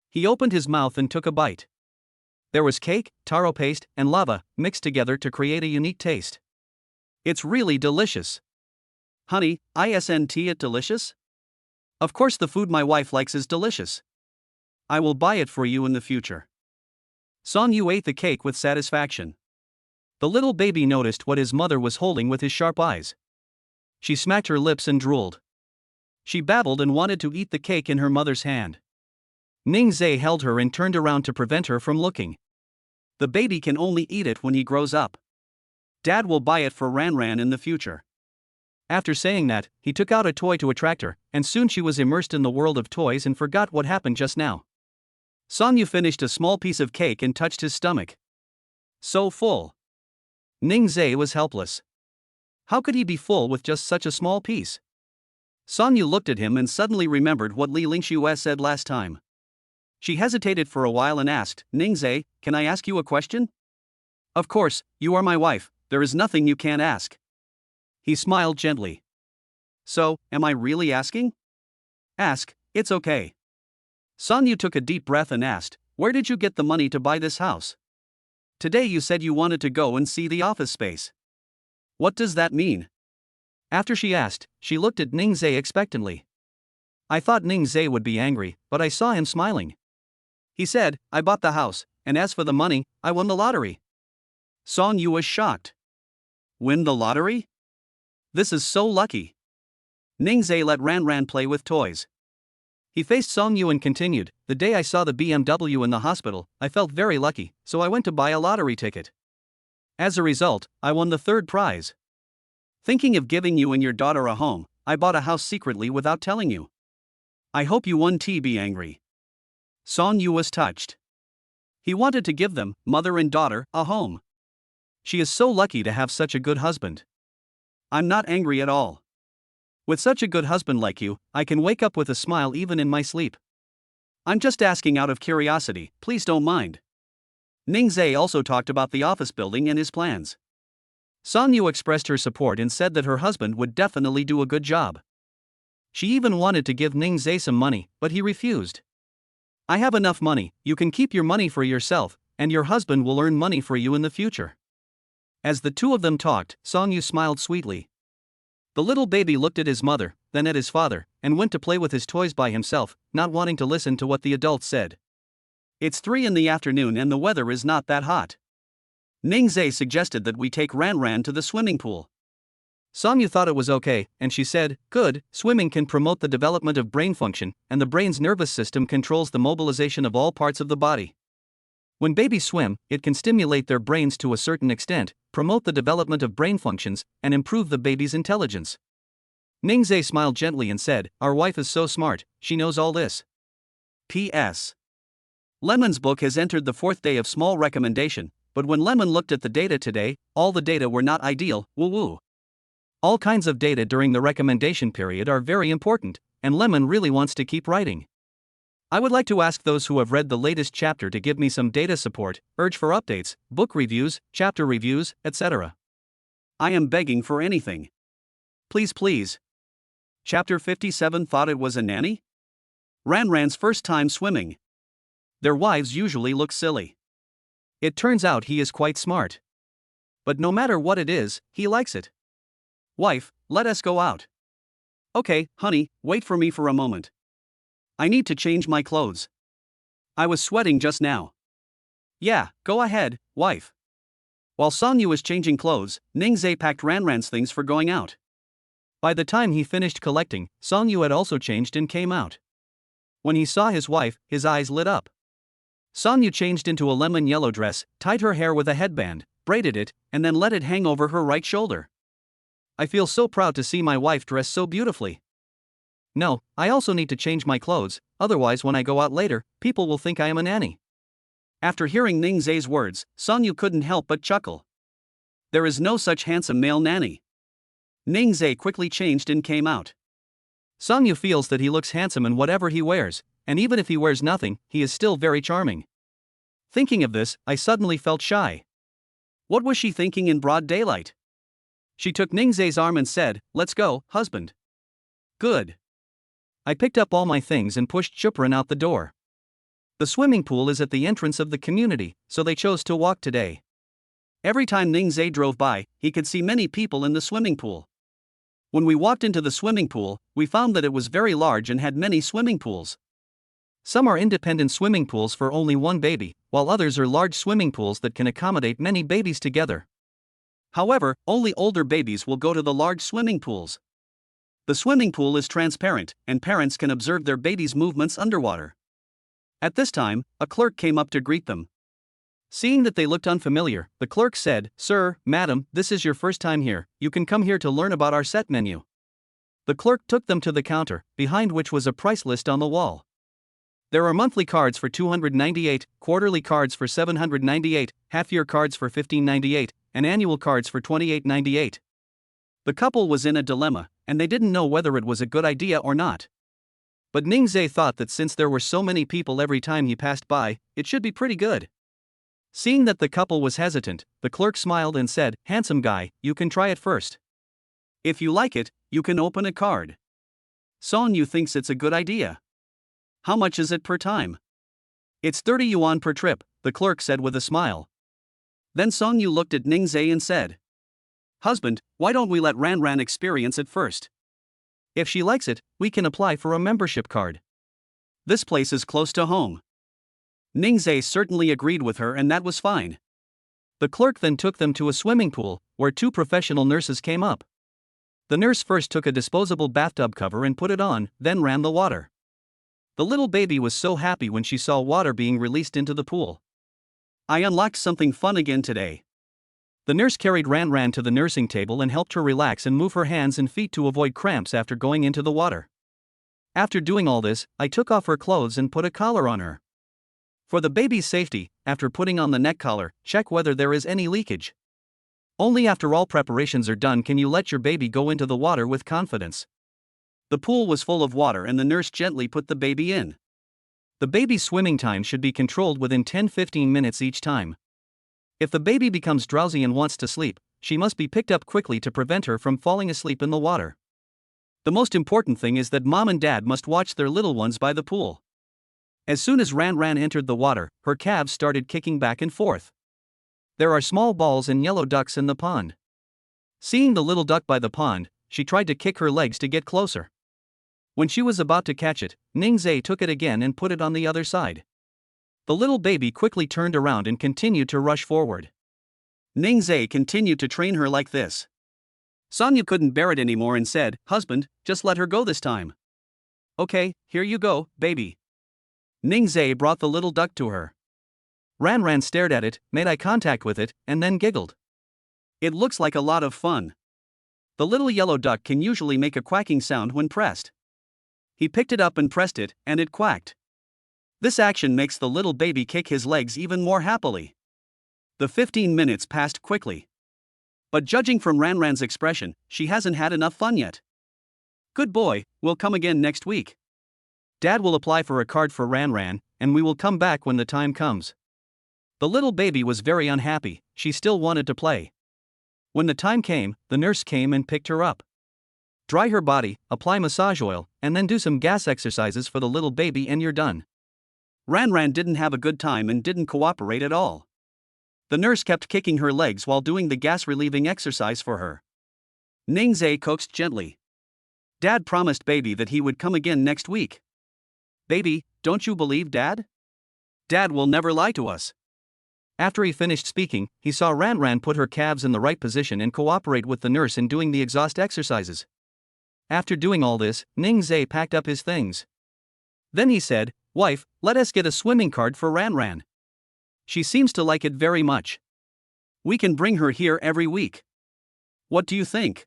He opened his mouth and took a bite. There was cake, taro paste, and lava, mixed together to create a unique taste. It's really delicious. Honey, isn't it delicious? Of course the food my wife likes is delicious. I will buy it for you in the future. Song Yu ate the cake with satisfaction. The little baby noticed what his mother was holding with his sharp eyes. She smacked her lips and drooled. She babbled and wanted to eat the cake in her mother's hand. Ningzai held her and turned around to prevent her from looking. The baby can only eat it when he grows up. Dad will buy it for Ran in the future. After saying that, he took out a toy to attract her, and soon she was immersed in the world of toys and forgot what happened just now. Song Yu finished a small piece of cake and touched his stomach. So full. Ningzai was helpless. How could he be full with just such a small piece? Song Yu looked at him and suddenly remembered what Li Lingxue said last time. She hesitated for a while and asked, Ningzai, can I ask you a question? Of course, you are my wife, there is nothing you can't ask. He smiled gently. So, am I really asking? Ask, it's okay. Song Yu took a deep breath and asked, where did you get the money to buy this house? Today you said you wanted to go and see the office space. What does that mean? After she asked, she looked at Ningzai expectantly. I thought Ningzai would be angry, but I saw him smiling. He said, I bought the house, and as for the money, I won the lottery. Song Yu was shocked. Win the lottery? This is so lucky. Ningzai let Ran play with toys. He faced Song Yu and continued, the day I saw the BMW in the hospital, I felt very lucky, so I went to buy a lottery ticket. As a result, I won the third prize. Thinking of giving you and your daughter a home, I bought a house secretly without telling you. I hope you won't be angry. Song Yu was touched. He wanted to give them, mother and daughter, a home. She is so lucky to have such a good husband. I'm not angry at all. With such a good husband like you, I can wake up with a smile even in my sleep. I'm just asking out of curiosity, please don't mind. Ningzai also talked about the office building and his plans. Song Yu expressed her support and said that her husband would definitely do a good job. She even wanted to give Ningzai some money, but he refused. I have enough money, you can keep your money for yourself, and your husband will earn money for you in the future. As the two of them talked, Song Yu smiled sweetly. The little baby looked at his mother, then at his father, and went to play with his toys by himself, not wanting to listen to what the adults said. It's 3 in the afternoon and the weather is not that hot. Ningzai suggested that we take Ran to the swimming pool. Song Yu thought it was okay, and she said, good, swimming can promote the development of brain function, and the brain's nervous system controls the mobilization of all parts of the body. When babies swim, it can stimulate their brains to a certain extent, promote the development of brain functions, and improve the baby's intelligence. Ningzai smiled gently and said, our wife is so smart, she knows all this. P.S. Lemon's book has entered the 4th day of small recommendation, but when Lemon looked at the data today, all the data were not ideal, woo-woo. All kinds of data during the recommendation period are very important, and Lemon really wants to keep writing. I would like to ask those who have read the latest chapter to give me some data support, urge for updates, book reviews, chapter reviews, etc. I am begging for anything. Please, please. Chapter 57 thought it was a nanny? Ranran's first time swimming. Their wives usually look silly. It turns out he is quite smart. But no matter what it is, he likes it. Wife, let us go out. Okay, honey, wait for me for a moment. I need to change my clothes. I was sweating just now. Yeah, go ahead, wife. While Songyu was changing clothes, Ningzhe packed Ranran's things for going out. By the time he finished collecting, Songyu had also changed and came out. When he saw his wife, his eyes lit up. Songyu changed into a lemon yellow dress, tied her hair with a headband, braided it, and then let it hang over her right shoulder. I feel so proud to see my wife dress so beautifully. No, I also need to change my clothes, otherwise when I go out later, people will think I am a nanny. After hearing Ningzhe's words, Songyu couldn't help but chuckle. There is no such handsome male nanny. Ningzhe quickly changed and came out. Songyu feels that he looks handsome in whatever he wears, and even if he wears nothing, he is still very charming. Thinking of this, I suddenly felt shy. What was she thinking in broad daylight? She took Ningzhe's arm and said, "Let's go, husband." Good. I picked up all my things and pushed Chupran out the door. The swimming pool is at the entrance of the community, so they chose to walk today. Every time Ningzhe drove by, he could see many people in the swimming pool. When we walked into the swimming pool, we found that it was very large and had many swimming pools. Some are independent swimming pools for only one baby, while others are large swimming pools that can accommodate many babies together. However, only older babies will go to the large swimming pools. The swimming pool is transparent, and parents can observe their baby's movements underwater. At this time, a clerk came up to greet them. Seeing that they looked unfamiliar, the clerk said, "Sir, madam, this is your first time here, you can come here to learn about our set menu." The clerk took them to the counter, behind which was a price list on the wall. There are monthly cards for $298, quarterly cards for $798, half-year cards for $1598, and annual cards for $2898. The couple was in a dilemma, and they didn't know whether it was a good idea or not. But Ningzhe thought that since there were so many people every time he passed by, it should be pretty good. Seeing that the couple was hesitant, the clerk smiled and said, "Handsome guy, you can try it first. If you like it, you can open a card. Songyu thinks it's a good idea. How much is it per time?" "It's 30 yuan per trip," the clerk said with a smile. Then Songyu looked at Ningzhe and said, "Husband, why don't we let Ranran experience it first? If she likes it, we can apply for a membership card. This place is close to home." Ningzhe certainly agreed with her, and that was fine. The clerk then took them to a swimming pool, where two professional nurses came up. The nurse first took a disposable bathtub cover and put it on, then ran the water. The little baby was so happy when she saw water being released into the pool. "I unlocked something fun again today." The nurse carried Ranran to the nursing table and helped her relax and move her hands and feet to avoid cramps after going into the water. After doing all this, I took off her clothes and put a collar on her. For the baby's safety, after putting on the neck collar, check whether there is any leakage. Only after all preparations are done can you let your baby go into the water with confidence. The pool was full of water and the nurse gently put the baby in. The baby's swimming time should be controlled within 10-15 minutes each time. If the baby becomes drowsy and wants to sleep, she must be picked up quickly to prevent her from falling asleep in the water. The most important thing is that mom and dad must watch their little ones by the pool. As soon as Ranran entered the water, her calves started kicking back and forth. There are small balls and yellow ducks in the pond. Seeing the little duck by the pond, she tried to kick her legs to get closer. When she was about to catch it, Ningzhe took it again and put it on the other side. The little baby quickly turned around and continued to rush forward. Ningzhe continued to train her like this. Songyu couldn't bear it anymore and said, "Husband, just let her go this time." "Okay, here you go, baby." Ningzhe brought the little duck to her. Ranran stared at it, made eye contact with it, and then giggled. "It looks like a lot of fun." The little yellow duck can usually make a quacking sound when pressed. He picked it up and pressed it, and it quacked. This action makes the little baby kick his legs even more happily. The 15 minutes passed quickly. But judging from Ranran's expression, she hasn't had enough fun yet. "Good boy, we'll come again next week." Dad will apply for a card for Ran, and we will come back when the time comes. The little baby was very unhappy, she still wanted to play. When the time came, the nurse came and picked her up. Dry her body, apply massage oil, and then do some gas exercises for the little baby and you're done. Ran didn't have a good time and didn't cooperate at all. The nurse kept kicking her legs while doing the gas-relieving exercise for her. Ningzhe coaxed gently. Dad promised baby that he would come again next week. Baby, don't you believe Dad? Dad will never lie to us. After he finished speaking, he saw Ran put her calves in the right position and cooperate with the nurse in doing the exhaust exercises. After doing all this, Ningzhe packed up his things. Then he said, "Wife, let us get a swimming card for Ran. She seems to like it very much. We can bring her here every week. What do you think?"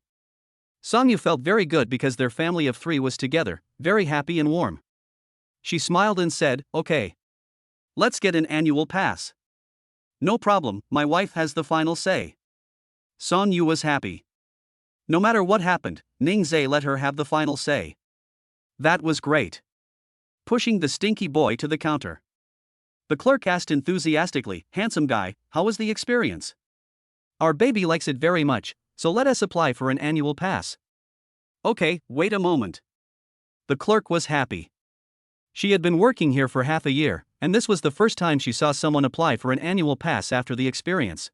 Songyu felt very good because their family of 3 was together, very happy and warm. She smiled and said, "Okay. Let's get an annual pass." "No problem, my wife has the final say." Songyu was happy. No matter what happened, Ningzhe let her have the final say. That was great. Pushing the stinky boy to the counter, the clerk asked enthusiastically, "Handsome guy, how was the experience?" "Our baby likes it very much, so let us apply for an annual pass." "Okay, wait a moment." The clerk was happy. She had been working here for half a year, and this was the first time she saw someone apply for an annual pass after the experience.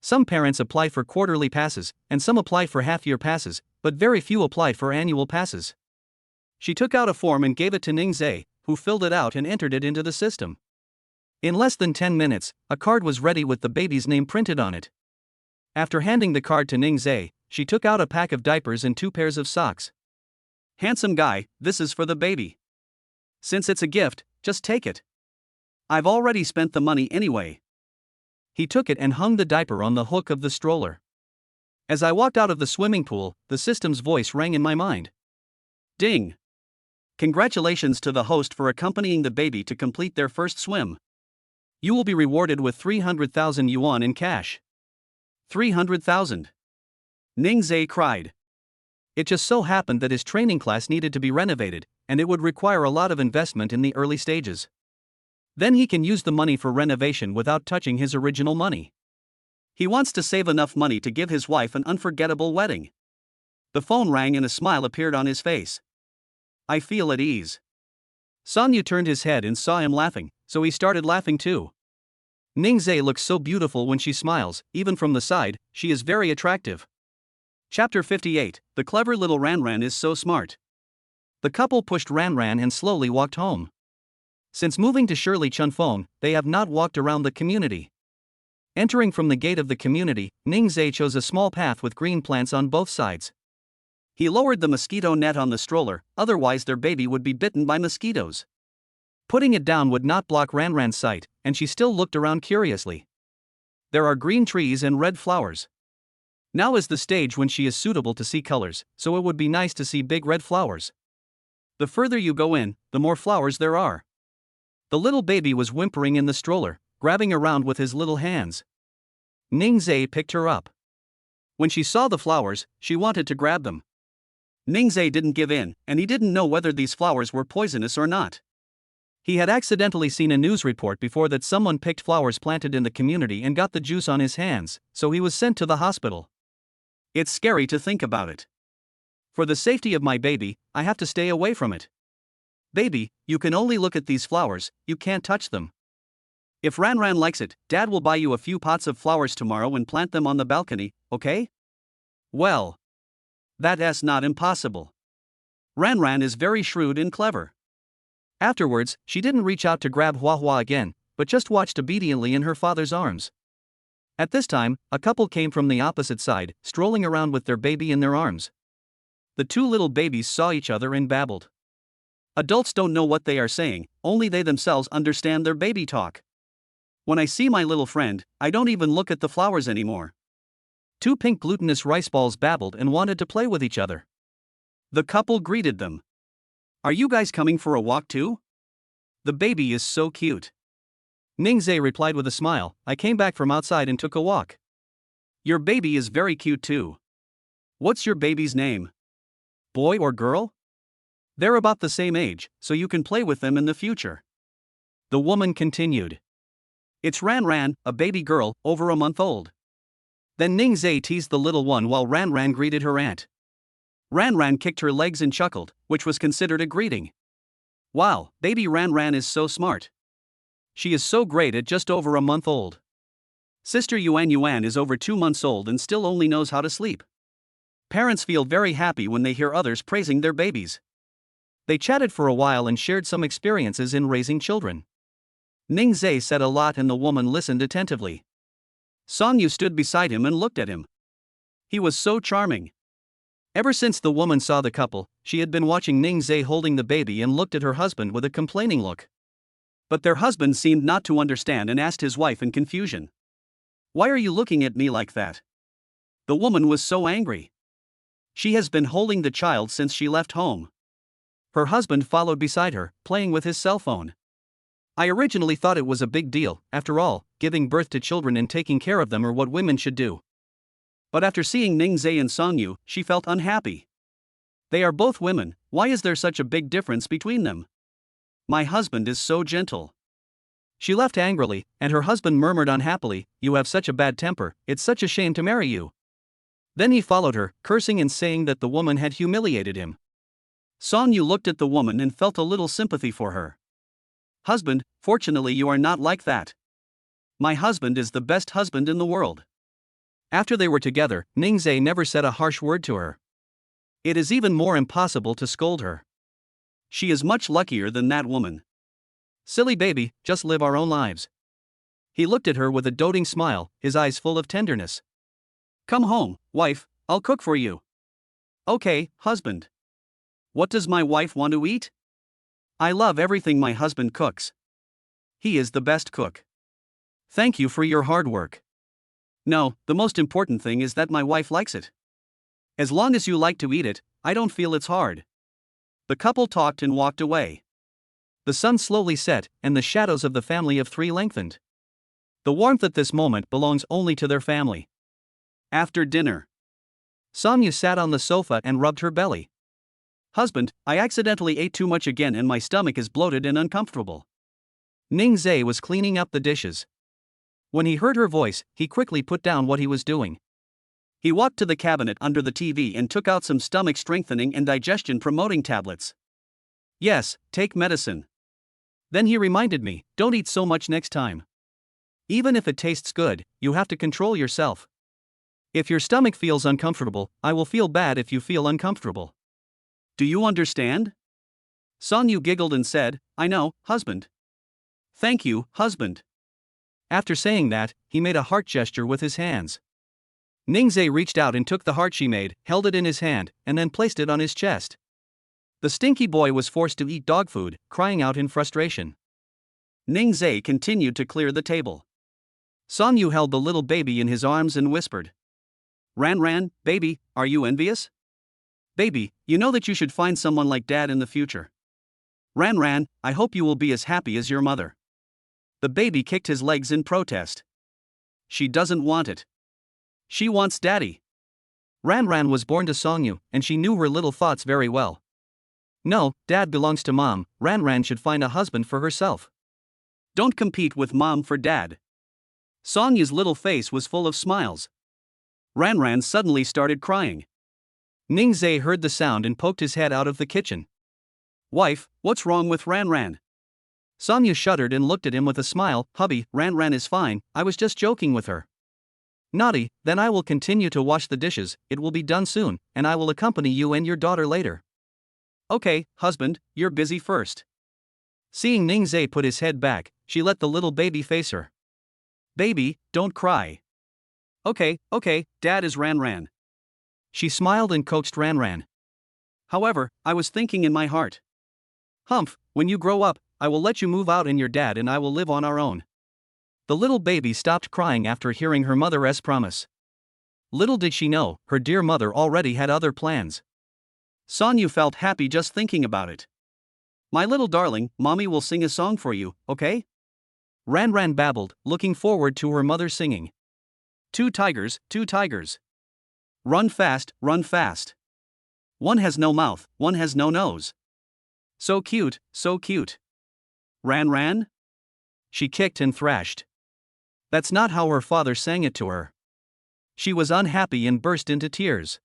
Some parents apply for quarterly passes, and some apply for half-year passes, but very few applied for annual passes. She took out a form and gave it to Ningzhe, who filled it out and entered it into the system. In less than 10 minutes, a card was ready with the baby's name printed on it. After handing the card to Ningzhe, she took out a pack of diapers and 2 pairs of socks. "Handsome guy, this is for the baby. Since it's a gift, just take it. I've already spent the money anyway." He took it and hung the diaper on the hook of the stroller. As I walked out of the swimming pool, the system's voice rang in my mind. Ding! Congratulations to the host for accompanying the baby to complete their first swim. You will be rewarded with 300,000 yuan in cash. 300,000. Ningzhe cried. It just so happened that his training class needed to be renovated, and it would require a lot of investment in the early stages. Then he can use the money for renovation without touching his original money. He wants to save enough money to give his wife an unforgettable wedding. The phone rang and a smile appeared on his face. I feel at ease. Songyu turned his head and saw him laughing, so he started laughing too. Ningzhe looks so beautiful when she smiles, even from the side, she is very attractive. Chapter 58, The clever little Ran is so smart. The couple pushed Ran and slowly walked home. Since moving to Shirley Chunfeng, they have not walked around the community. Entering from the gate of the community, Ningzhe chose a small path with green plants on both sides. He lowered the mosquito net on the stroller, otherwise their baby would be bitten by mosquitoes. Putting it down would not block Ran's sight, and she still looked around curiously. There are green trees and red flowers. Now is the stage when she is suitable to see colors, so it would be nice to see big red flowers. The further you go in, the more flowers there are. The little baby was whimpering in the stroller, grabbing around with his little hands. Ningzhe picked her up. When she saw the flowers, she wanted to grab them. Ningzhe didn't give in, and he didn't know whether these flowers were poisonous or not. He had accidentally seen a news report before that someone picked flowers planted in the community and got the juice on his hands, so he was sent to the hospital. It's scary to think about it. For the safety of my baby, I have to stay away from it. Baby, you can only look at these flowers, you can't touch them. If Ran likes it, Dad will buy you a few pots of flowers tomorrow and plant them on the balcony, okay? Well, that's not impossible. Ran is very shrewd and clever. Afterwards, she didn't reach out to grab Hua again, but just watched obediently in her father's arms. At this time, a couple came from the opposite side, strolling around with their baby in their arms. The 2 little babies saw each other and babbled. Adults don't know what they are saying, only they themselves understand their baby talk. When I see my little friend, I don't even look at the flowers anymore. 2 pink glutinous rice balls babbled and wanted to play with each other. The couple greeted them. Are you guys coming for a walk too? The baby is so cute. Ningzhe replied with a smile, I came back from outside and took a walk. Your baby is very cute too. What's your baby's name? Boy or girl? They're about the same age, so you can play with them in the future. The woman continued. It's Ran Ran, a baby girl, over a month old. Then Ning Zai teased the little one while Ran Ran greeted her aunt. Ran Ran kicked her legs and chuckled, which was considered a greeting. Wow, baby Ran Ran is so smart. She is so great at just over a month old. Sister Yuan Yuan is over 2 months old and still only knows how to sleep. Parents feel very happy when they hear others praising their babies. They chatted for a while and shared some experiences in raising children. Ning Zai said a lot and the woman listened attentively. Song Yu stood beside him and looked at him. He was so charming. Ever since the woman saw the couple, she had been watching Ning Zai holding the baby and looked at her husband with a complaining look. But their husband seemed not to understand and asked his wife in confusion. Why are you looking at me like that? The woman was so angry. She has been holding the child since she left home. Her husband followed beside her, playing with his cell phone. I originally thought it was a big deal. After all, giving birth to children and taking care of them are what women should do. But after seeing Ning Zai and Song Yu, she felt unhappy. They are both women, why is there such a big difference between them? My husband is so gentle. She left angrily, and her husband murmured unhappily, You have such a bad temper, it's such a shame to marry you. Then he followed her, cursing and saying that the woman had humiliated him. Song Yu looked at the woman and felt a little sympathy for her. Husband, fortunately you are not like that. My husband is the best husband in the world. After they were together, Ning Zai never said a harsh word to her. It is even more impossible to scold her. She is much luckier than that woman. Silly baby, just live our own lives. He looked at her with a doting smile, his eyes full of tenderness. Come home, wife, I'll cook for you. Okay, husband. What does my wife want to eat? I love everything my husband cooks. He is the best cook. Thank you for your hard work. No, the most important thing is that my wife likes it. As long as you like to eat it, I don't feel it's hard. The couple talked and walked away. The sun slowly set, and the shadows of the family of three lengthened. The warmth at this moment belongs only to their family. After dinner, Song Yu sat on the sofa and rubbed her belly. Husband, I accidentally ate too much again and my stomach is bloated and uncomfortable. Ning Zai was cleaning up the dishes. When he heard her voice, he quickly put down what he was doing. He walked to the cabinet under the TV and took out some stomach strengthening and digestion promoting tablets. Yes, take medicine. Then he reminded me, don't eat so much next time. Even if it tastes good, you have to control yourself. If your stomach feels uncomfortable, I will feel bad if you feel uncomfortable. Do you understand? Song Yu giggled and said, I know, husband. Thank you, husband. After saying that, he made a heart gesture with his hands. Ning Zai reached out and took the heart she made, held it in his hand, and then placed it on his chest. The stinky boy was forced to eat dog food, crying out in frustration. Ning Zai continued to clear the table. Song Yu held the little baby in his arms and whispered. Ran Ran, baby, are you envious? Baby, you know that you should find someone like Dad in the future. Ran Ran, I hope you will be as happy as your mother. The baby kicked his legs in protest. She doesn't want it. She wants Daddy. Ran Ran was born to Song Yu, and she knew her little thoughts very well. No, Dad belongs to Mom, Ran Ran should find a husband for herself. Don't compete with Mom for Dad. Song Yu's little face was full of smiles. Ran Ran suddenly started crying. Ning Zai heard the sound and poked his head out of the kitchen. Wife, what's wrong with Ran Ran? Song Yu shuddered and looked at him with a smile. Hubby, Ran Ran is fine, I was just joking with her. Naughty, then I will continue to wash the dishes, it will be done soon, and I will accompany you and your daughter later. Okay, husband, you're busy first. Seeing Ning Zai put his head back, she let the little baby face her. Baby, don't cry. Okay, Dad is Ran Ran. She smiled and coaxed Ran Ran. However, I was thinking in my heart. Humph, when you grow up, I will let you move out and your dad and I will live on our own. The little baby stopped crying after hearing her mother's promise. Little did she know, her dear mother already had other plans. Song Yu felt happy just thinking about it. My little darling, Mommy will sing a song for you, okay? Ran Ran babbled, looking forward to her mother singing. 2 tigers, 2 tigers. Run fast, run fast. One has no mouth, one has no nose. So cute, so cute. Ran ran? She kicked and thrashed. That's not how her father sang it to her. She was unhappy and burst into tears.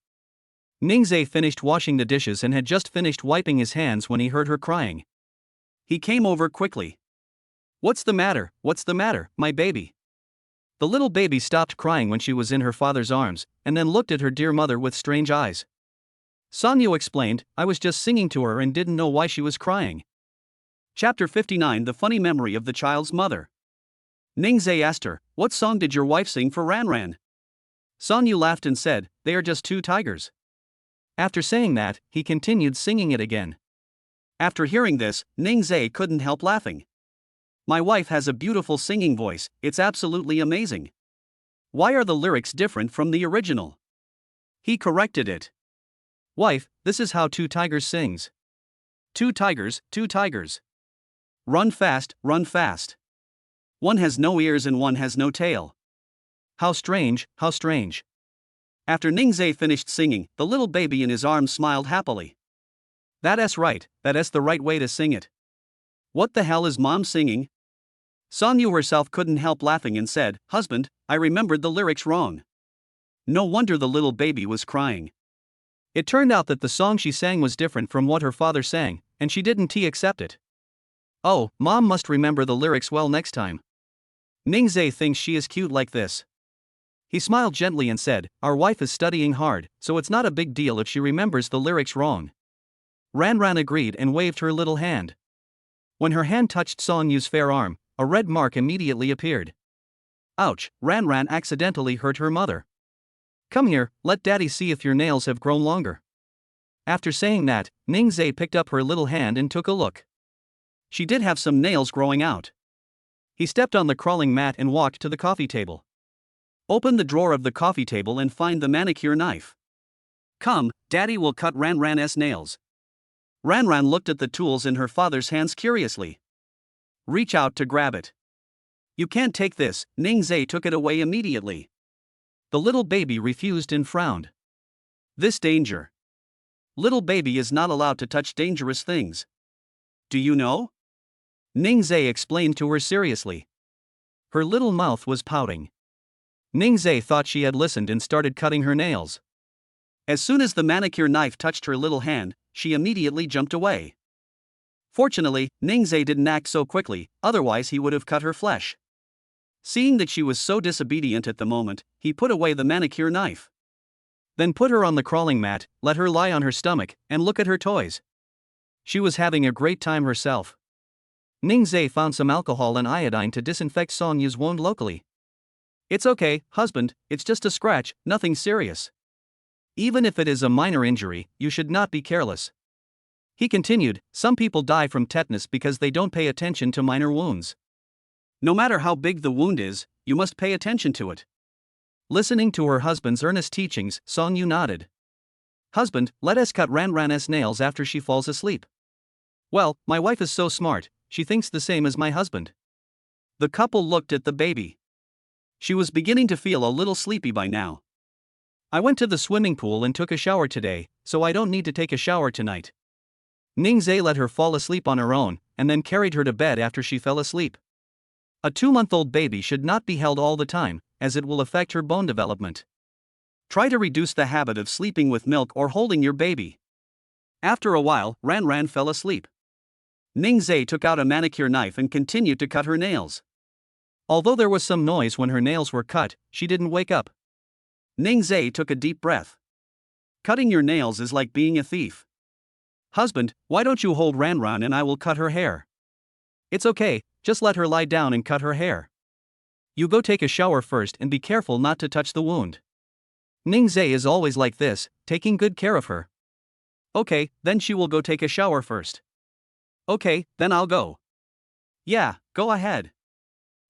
Ningzhe finished washing the dishes and had just finished wiping his hands when he heard her crying. He came over quickly. What's the matter, my baby? The little baby stopped crying when she was in her father's arms, and then looked at her dear mother with strange eyes. Sanyu explained, I was just singing to her and didn't know why she was crying. Chapter 59 The Funny Memory of the Child's Mother. Ningzhe asked her, what song did your wife sing for Ranran? Sanyu laughed and said, they are just two tigers. After saying that, he continued singing it again. After hearing this, Ningzhe couldn't help laughing. My wife has a beautiful singing voice, it's absolutely amazing. Why are the lyrics different from the original? He corrected it. Wife, this is how two tigers sings. Two tigers, two tigers. Run fast, run fast. One has no ears and one has no tail. How strange, how strange. After Ningzhe finished singing, the little baby in his arms smiled happily. That's right, that's the right way to sing it. What the hell is mom singing? Sanyu herself couldn't help laughing and said, husband, I remembered the lyrics wrong. No wonder the little baby was crying. It turned out that the song she sang was different from what her father sang, and she didn't accept it. Oh, mom must remember the lyrics well next time. Ningzhe thinks she is cute like this. He smiled gently and said, our wife is studying hard, so it's not a big deal if she remembers the lyrics wrong. Ranran agreed and waved her little hand. When her hand touched Sonyu's fair arm, a red mark immediately appeared. Ouch, Ranran accidentally hurt her mother. Come here, let daddy see if your nails have grown longer. After saying that, Ningzhe picked up her little hand and took a look. She did have some nails growing out. He stepped on the crawling mat and walked to the coffee table. Open the drawer of the coffee table and find the manicure knife. Come, daddy will cut Ranran's nails. Ranran looked at the tools in her father's hands curiously. Reach out to grab it. You can't take this, Ningzhe took it away immediately. The little baby refused and frowned. This danger. Little baby is not allowed to touch dangerous things. Do you know? Ningzhe explained to her seriously. Her little mouth was pouting. Ningzhe thought she had listened and started cutting her nails. As soon as the manicure knife touched her little hand, she immediately jumped away. Fortunately, Ningzhe didn't act so quickly, otherwise he would have cut her flesh. Seeing that she was so disobedient at the moment, he put away the manicure knife. Then put her on the crawling mat, let her lie on her stomach, and look at her toys. She was having a great time herself. Ningzhe found some alcohol and iodine to disinfect Sonyu's wound locally. It's okay, husband, it's just a scratch, nothing serious. Even if it is a minor injury, you should not be careless. He continued, some people die from tetanus because they don't pay attention to minor wounds. No matter how big the wound is, you must pay attention to it. Listening to her husband's earnest teachings, Songyu nodded. Husband, let us cut Ranran's nails after she falls asleep. Well, my wife is so smart, she thinks the same as my husband. The couple looked at the baby. She was beginning to feel a little sleepy by now. I went to the swimming pool and took a shower today, so I don't need to take a shower tonight. Ningzhe let her fall asleep on her own, and then carried her to bed after she fell asleep. A 2-month-old baby should not be held all the time, as it will affect her bone development. Try to reduce the habit of sleeping with milk or holding your baby. After a while, Ranran fell asleep. Ningzhe took out a manicure knife and continued to cut her nails. Although there was some noise when her nails were cut, she didn't wake up. Ningzhe took a deep breath. Cutting your nails is like being a thief. Husband, why don't you hold Ranran and I will cut her hair? It's okay, just let her lie down and cut her hair. You go take a shower first and be careful not to touch the wound. Ningzhe is always like this, taking good care of her. Okay, then she will go take a shower first. Okay, then I'll go. Yeah, go ahead.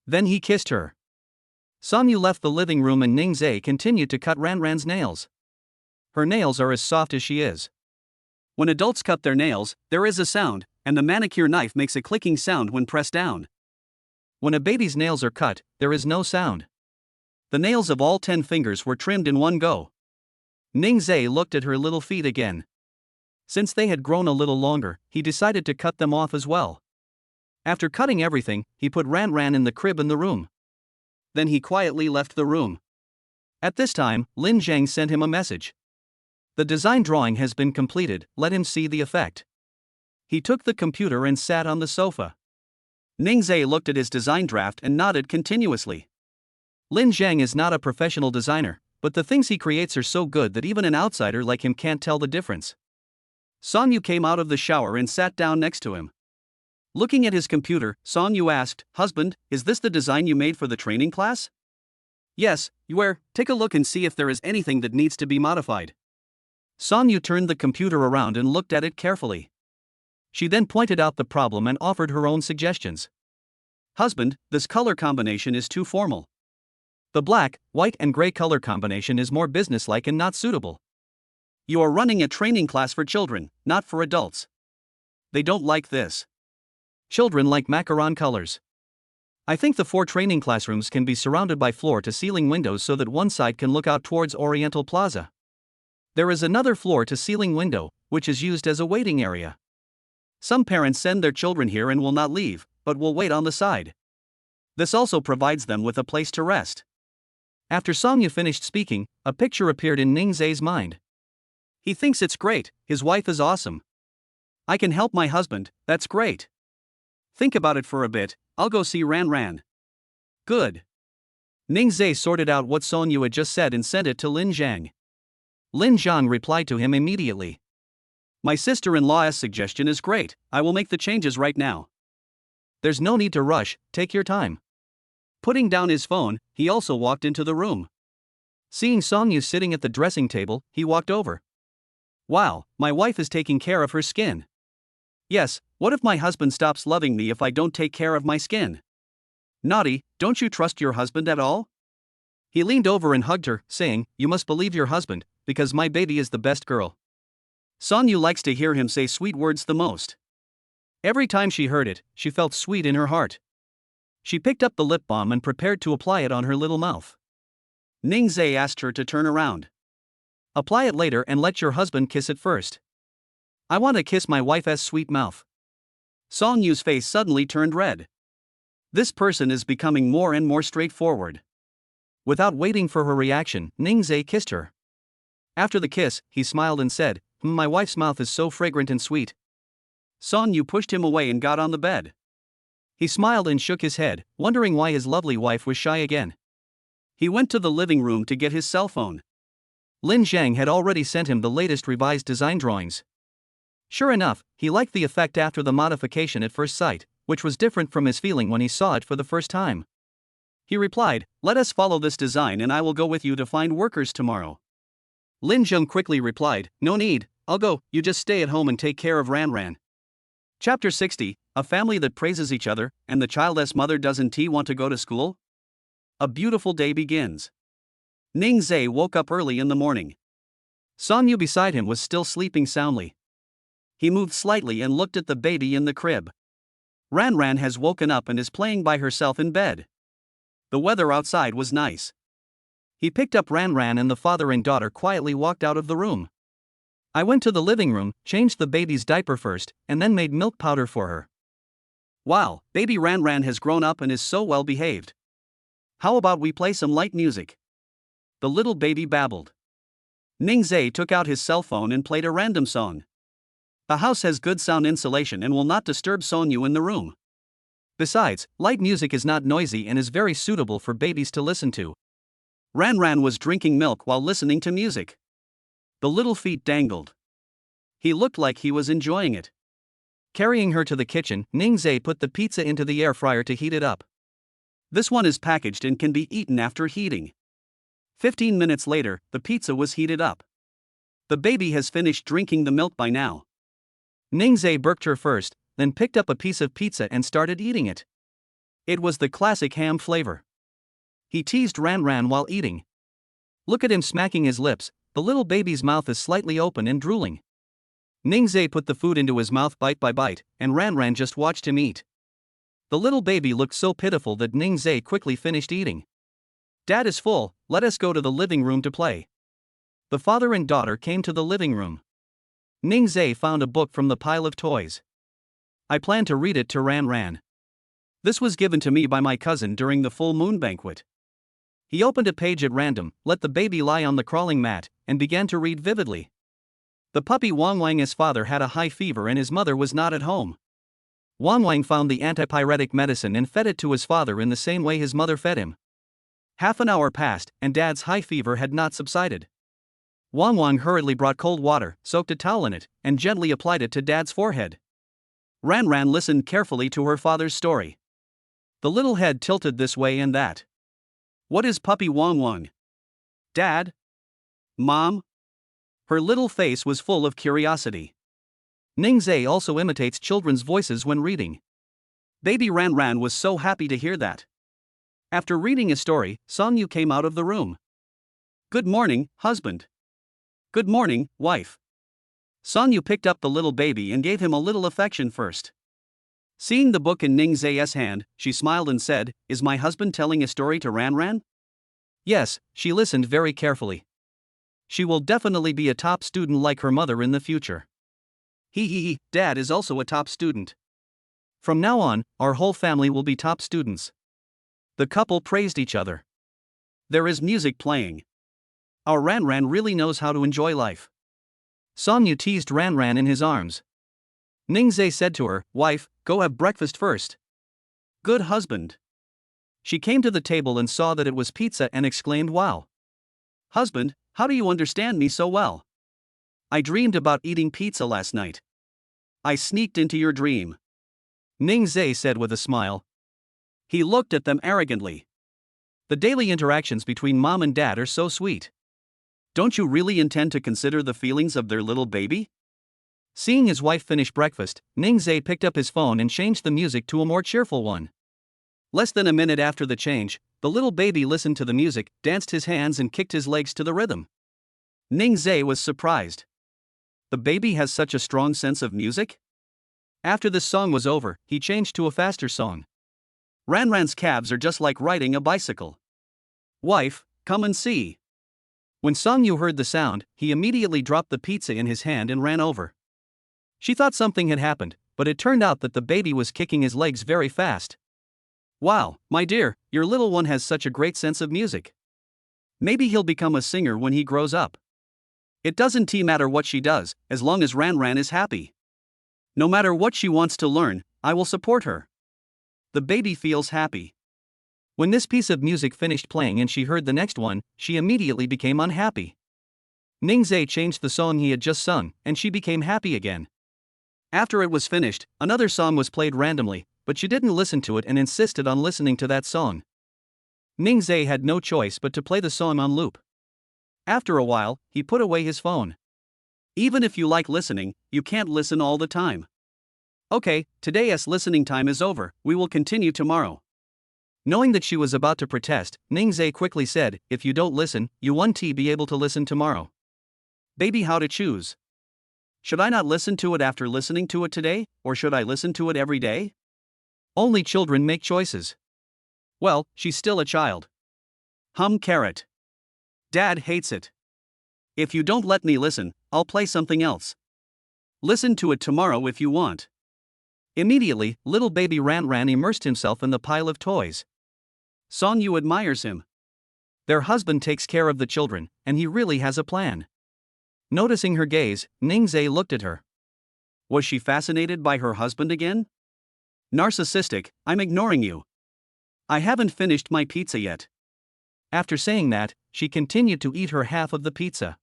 Then he kissed her. Songyu left the living room and Ningzhe continued to cut Ranran's nails. Her nails are as soft as she is. When adults cut their nails, there is a sound, and the manicure knife makes a clicking sound when pressed down. When a baby's nails are cut, there is no sound. The nails of all 10 fingers were trimmed in one go. Ningzhe looked at her little feet again. Since they had grown a little longer, he decided to cut them off as well. After cutting everything, he put Ran in the crib in the room. Then he quietly left the room. At this time, Lin Zhang sent him a message. The design drawing has been completed, let him see the effect. He took the computer and sat on the sofa. Ningzhe looked at his design draft and nodded continuously. Lin Zhang is not a professional designer, but the things he creates are so good that even an outsider like him can't tell the difference. Song Yu came out of the shower and sat down next to him. Looking at his computer, Song Yu asked, "Husband, is this the design you made for the training class?" "Yes, Yuer, take a look and see if there is anything that needs to be modified." Song Yu turned the computer around and looked at it carefully. She then pointed out the problem and offered her own suggestions. "Husband, this color combination is too formal. The black, white and gray color combination is more businesslike and not suitable. You are running a training class for children, not for adults. They don't like this. Children like macaron colors. I think the 4 training classrooms can be surrounded by floor-to-ceiling windows so that one side can look out towards Oriental Plaza. There is another floor-to-ceiling window, which is used as a waiting area. Some parents send their children here and will not leave, but will wait on the side. This also provides them with a place to rest." After Song Yu finished speaking, a picture appeared in Ningzhe's mind. He thinks it's great, his wife is awesome. I can help my husband, that's great. Think about it for a bit, I'll go see Ran. Good. Ningzhe sorted out what Song Yu had just said and sent it to Lin Zhang. Lin Zhang replied to him immediately. My sister-in-law's suggestion is great, I will make the changes right now. There's no need to rush, take your time. Putting down his phone, he also walked into the room. Seeing Song Yu sitting at the dressing table, he walked over. Wow, my wife is taking care of her skin. Yes, what if my husband stops loving me if I don't take care of my skin? Naughty, don't you trust your husband at all? He leaned over and hugged her, saying, You must believe your husband, because my baby is the best girl. Song Yu likes to hear him say sweet words the most. Every time she heard it, she felt sweet in her heart. She picked up the lip balm and prepared to apply it on her little mouth. Ningzhe asked her to turn around. Apply it later and let your husband kiss it first. I want to kiss my wife's sweet mouth. Song Yu's face suddenly turned red. This person is becoming more and more straightforward. Without waiting for her reaction, Ningzhe kissed her. After the kiss, he smiled and said, My wife's mouth is so fragrant and sweet. Song Yu pushed him away and got on the bed. He smiled and shook his head, wondering why his lovely wife was shy again. He went to the living room to get his cell phone. Lin Zhang had already sent him the latest revised design drawings. Sure enough, he liked the effect after the modification at first sight, which was different from his feeling when he saw it for the first time. He replied, Let us follow this design and I will go with you to find workers tomorrow. Lin Zhang quickly replied, No need, I'll go, you just stay at home and take care of Ran. Chapter 60, A family that praises each other, and the childless mother doesn't want to go to school? A beautiful day begins. Ningzhe woke up early in the morning. Song Yu beside him was still sleeping soundly. He moved slightly and looked at the baby in the crib. Ran has woken up and is playing by herself in bed. The weather outside was nice. He picked up Ran and the father and daughter quietly walked out of the room. I went to the living room, changed the baby's diaper first, and then made milk powder for her. Wow, baby Ran has grown up and is so well behaved. How about we play some light music? The little baby babbled. Ningzhe took out his cell phone and played a random song. The house has good sound insulation and will not disturb Song Yu in the room. Besides, light music is not noisy and is very suitable for babies to listen to. Ran was drinking milk while listening to music. The little feet dangled. He looked like he was enjoying it. Carrying her to the kitchen, Ningzhe put the pizza into the air fryer to heat it up. This one is packaged and can be eaten after heating. 15 minutes later, the pizza was heated up. The baby has finished drinking the milk by now. Ningzhe burped her first, then picked up a piece of pizza and started eating it. It was the classic ham flavor. He teased Ran while eating. Look at him smacking his lips, the little baby's mouth is slightly open and drooling. Ningzhe put the food into his mouth bite by bite, and Ran just watched him eat. The little baby looked so pitiful that Ningzhe quickly finished eating. Dad is full, let us go to the living room to play. The father and daughter came to the living room. Ningzai found a book from the pile of toys. I plan to read it to Ran Ran. This was given to me by my cousin during the full moon banquet. He opened a page at random, let the baby lie on the crawling mat, and began to read vividly. The puppy Wang Wang's father had a high fever and his mother was not at home. Wang Wang found the antipyretic medicine and fed it to his father in the same way his mother fed him. Half an hour passed, and Dad's high fever had not subsided. Wang Wang hurriedly brought cold water, soaked a towel in it, and gently applied it to Dad's forehead. Ran Ran listened carefully to her father's story. The little head tilted this way and that. What is puppy Wang Wang? Dad? Mom? Her little face was full of curiosity. Ningzai also imitates children's voices when reading. Baby Ran Ran was so happy to hear that. After reading a story, Songyu came out of the room. Good morning, husband. Good morning, wife. Songyu picked up the little baby and gave him a little affection first. Seeing the book in Ningzai's hand, she smiled and said, Is my husband telling a story to Ran Ran? Yes, she listened very carefully. She will definitely be a top student like her mother in the future. Dad is also a top student. From now on, our whole family will be top students. The couple praised each other. There is music playing. Our Ran Ran really knows how to enjoy life. Songyu teased Ran Ran in his arms. Ningzai said to her, Wife, go have breakfast first. Good husband. She came to the table and saw that it was pizza and exclaimed, Wow. Husband, how do you understand me so well? I dreamed about eating pizza last night. I sneaked into your dream. Ningzai said with a smile. He looked at them arrogantly. The daily interactions between mom and dad are so sweet. Don't you really intend to consider the feelings of their little baby? Seeing his wife finish breakfast, Ningzai picked up his phone and changed the music to a more cheerful one. Less than a minute after the change, the little baby listened to the music, danced his hands and kicked his legs to the rhythm. Ningzai was surprised. The baby has such a strong sense of music? After this song was over, he changed to a faster song. Ran Ran's calves are just like riding a bicycle. Wife, come and see. When Songyu heard the sound, he immediately dropped the pizza in his hand and ran over. She thought something had happened, but it turned out that the baby was kicking his legs very fast. Wow, my dear, your little one has such a great sense of music. Maybe he'll become a singer when he grows up. It doesn't matter what she does, as long as Ran Ran is happy. No matter what she wants to learn, I will support her. The baby feels happy. When this piece of music finished playing and she heard the next one, she immediately became unhappy. Ningzai changed the song he had just sung, and she became happy again. After it was finished, another song was played randomly, but she didn't listen to it and insisted on listening to that song. Ningzai had no choice but to play the song on loop. After a while, he put away his phone. Even if you like listening, you can't listen all the time. Okay, today's listening time is over, we will continue tomorrow. Knowing that she was about to protest, Ningzai quickly said, If you don't listen, you won't be able to listen tomorrow. Baby, how to choose? Should I not listen to it after listening to it today, or should I listen to it every day? Only children make choices. Well, she's still a child. Carrot. Dad hates it. If you don't let me listen, I'll play something else. Listen to it tomorrow if you want. Immediately, little baby Ran Ran immersed himself in the pile of toys. Songyu admires him. Their husband takes care of the children, and he really has a plan. Noticing her gaze, Ningzai looked at her. Was she fascinated by her husband again? Narcissistic, I'm ignoring you. I haven't finished my pizza yet. After saying that, she continued to eat her half of the pizza.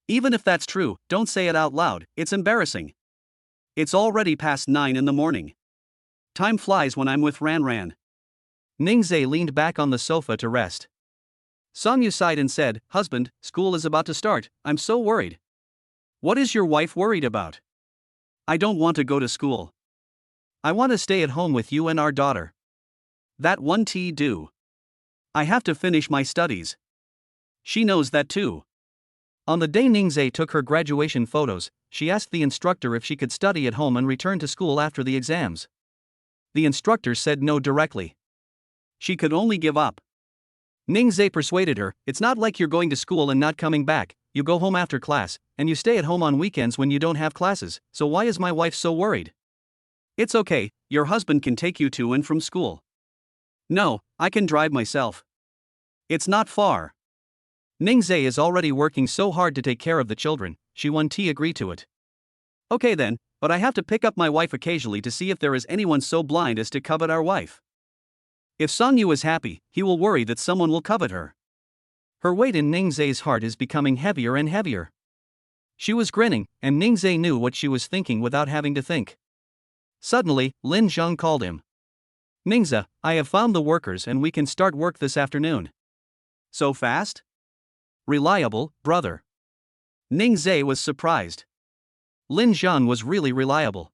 Even if that's true, don't say it out loud, it's embarrassing. It's already past 9 in the morning. Time flies when I'm with Ran Ran. Ningzai leaned back on the sofa to rest. Songyu sighed and said, Husband, school is about to start, I'm so worried. What is your wife worried about? I don't want to go to school. I want to stay at home with you and our daughter. That won't do. I have to finish my studies. She knows that too. On the day Ningzai took her graduation photos, she asked the instructor if she could study at home and return to school after the exams. The instructor said no directly. She could only give up. Ningzai persuaded her, It's not like you're going to school and not coming back, you go home after class, and you stay at home on weekends when you don't have classes, so why is my wife so worried? It's okay, your husband can take you to and from school. No, I can drive myself. It's not far. Ningzhe is already working so hard to take care of the children, she won't agree to it. Okay then, but I have to pick up my wife occasionally to see if there is anyone so blind as to covet our wife. If Songyu is happy, he will worry that someone will covet her. Her weight in Ningzhe's heart is becoming heavier and heavier. She was grinning, and Ningzhe knew what she was thinking without having to think. Suddenly, Lin Zheng called him. Ningzhe, I have found the workers and we can start work this afternoon. So fast? Reliable, brother. Ningzhe was surprised. Lin Zheng was really reliable.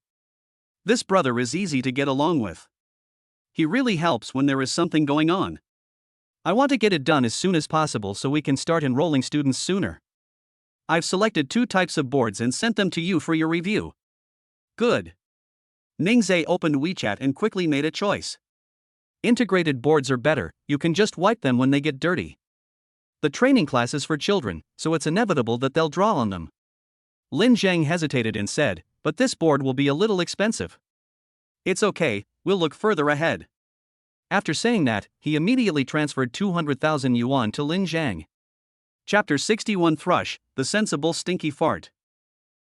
This brother is easy to get along with. He really helps when there is something going on. I want to get it done as soon as possible so we can start enrolling students sooner. I've selected 2 types of boards and sent them to you for your review. Good. Ningzhe opened WeChat and quickly made a choice. Integrated boards are better, you can just wipe them when they get dirty. The training class is for children, so it's inevitable that they'll draw on them. Lin Zheng hesitated and said, but this board will be a little expensive. It's okay, we'll look further ahead. After saying that, he immediately transferred 200,000 yuan to Lin Zheng. Chapter 61 Thrush, the Sensible Stinky Fart.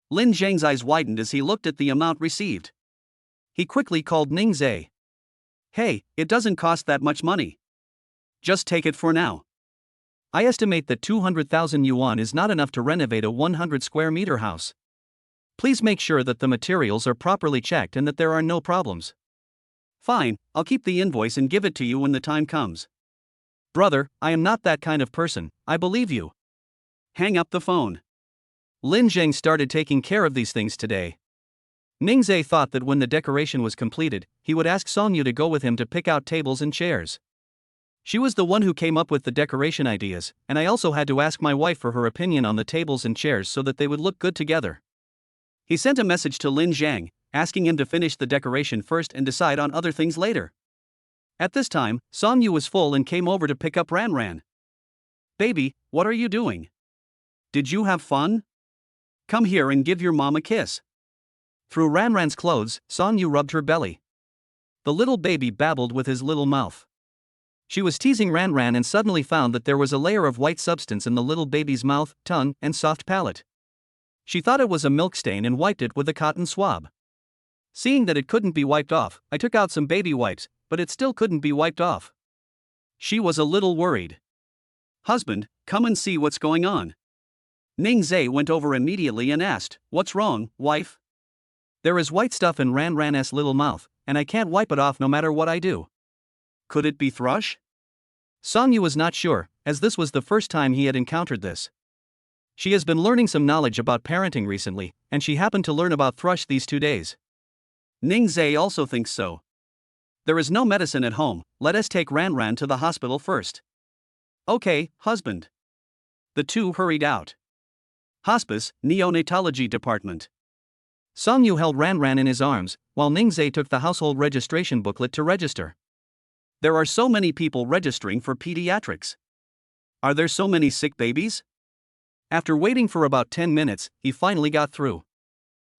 Lin Zheng's eyes widened as he looked at the amount received. He quickly called Ningzhe. Hey, it doesn't cost that much money. Just take it for now. I estimate that 200,000 yuan is not enough to renovate a 100 square meter house. Please make sure that the materials are properly checked and that there are no problems. Fine, I'll keep the invoice and give it to you when the time comes. Brother, I am not that kind of person, I believe you. Hang up the phone. Lin Zheng started taking care of these things today. Ningzhe thought that when the decoration was completed, he would ask Songyu to go with him to pick out tables and chairs. She was the one who came up with the decoration ideas, and I also had to ask my wife for her opinion on the tables and chairs so that they would look good together. He sent a message to Lin Zheng, asking him to finish the decoration first and decide on other things later. At this time, Songyu was full and came over to pick up Ranran. Baby, what are you doing? Did you have fun? Come here and give your mom a kiss. Through Ranran's clothes, Songyu rubbed her belly. The little baby babbled with his little mouth. She was teasing Ranran and suddenly found that there was a layer of white substance in the little baby's mouth, tongue, and soft palate. She thought it was a milk stain and wiped it with a cotton swab. Seeing that it couldn't be wiped off, I took out some baby wipes, but it still couldn't be wiped off. She was a little worried. Husband, come and see what's going on. Ningzhe went over immediately and asked, what's wrong, wife? There is white stuff in Ranran's little mouth, and I can't wipe it off no matter what I do. Could it be thrush? Songyu was not sure, as this was the first time he had encountered this. She has been learning some knowledge about parenting recently, and she happened to learn about thrush these 2 days. Ningzhe also thinks so. There is no medicine at home, let us take Ranran to the hospital first. Okay, husband. The 2 hurried out. Hospice, Neonatology Department. Songyu held Ranran in his arms, while Ningzhe took the household registration booklet to register. There are so many people registering for pediatrics. Are there so many sick babies? After waiting for about 10 minutes, he finally got through.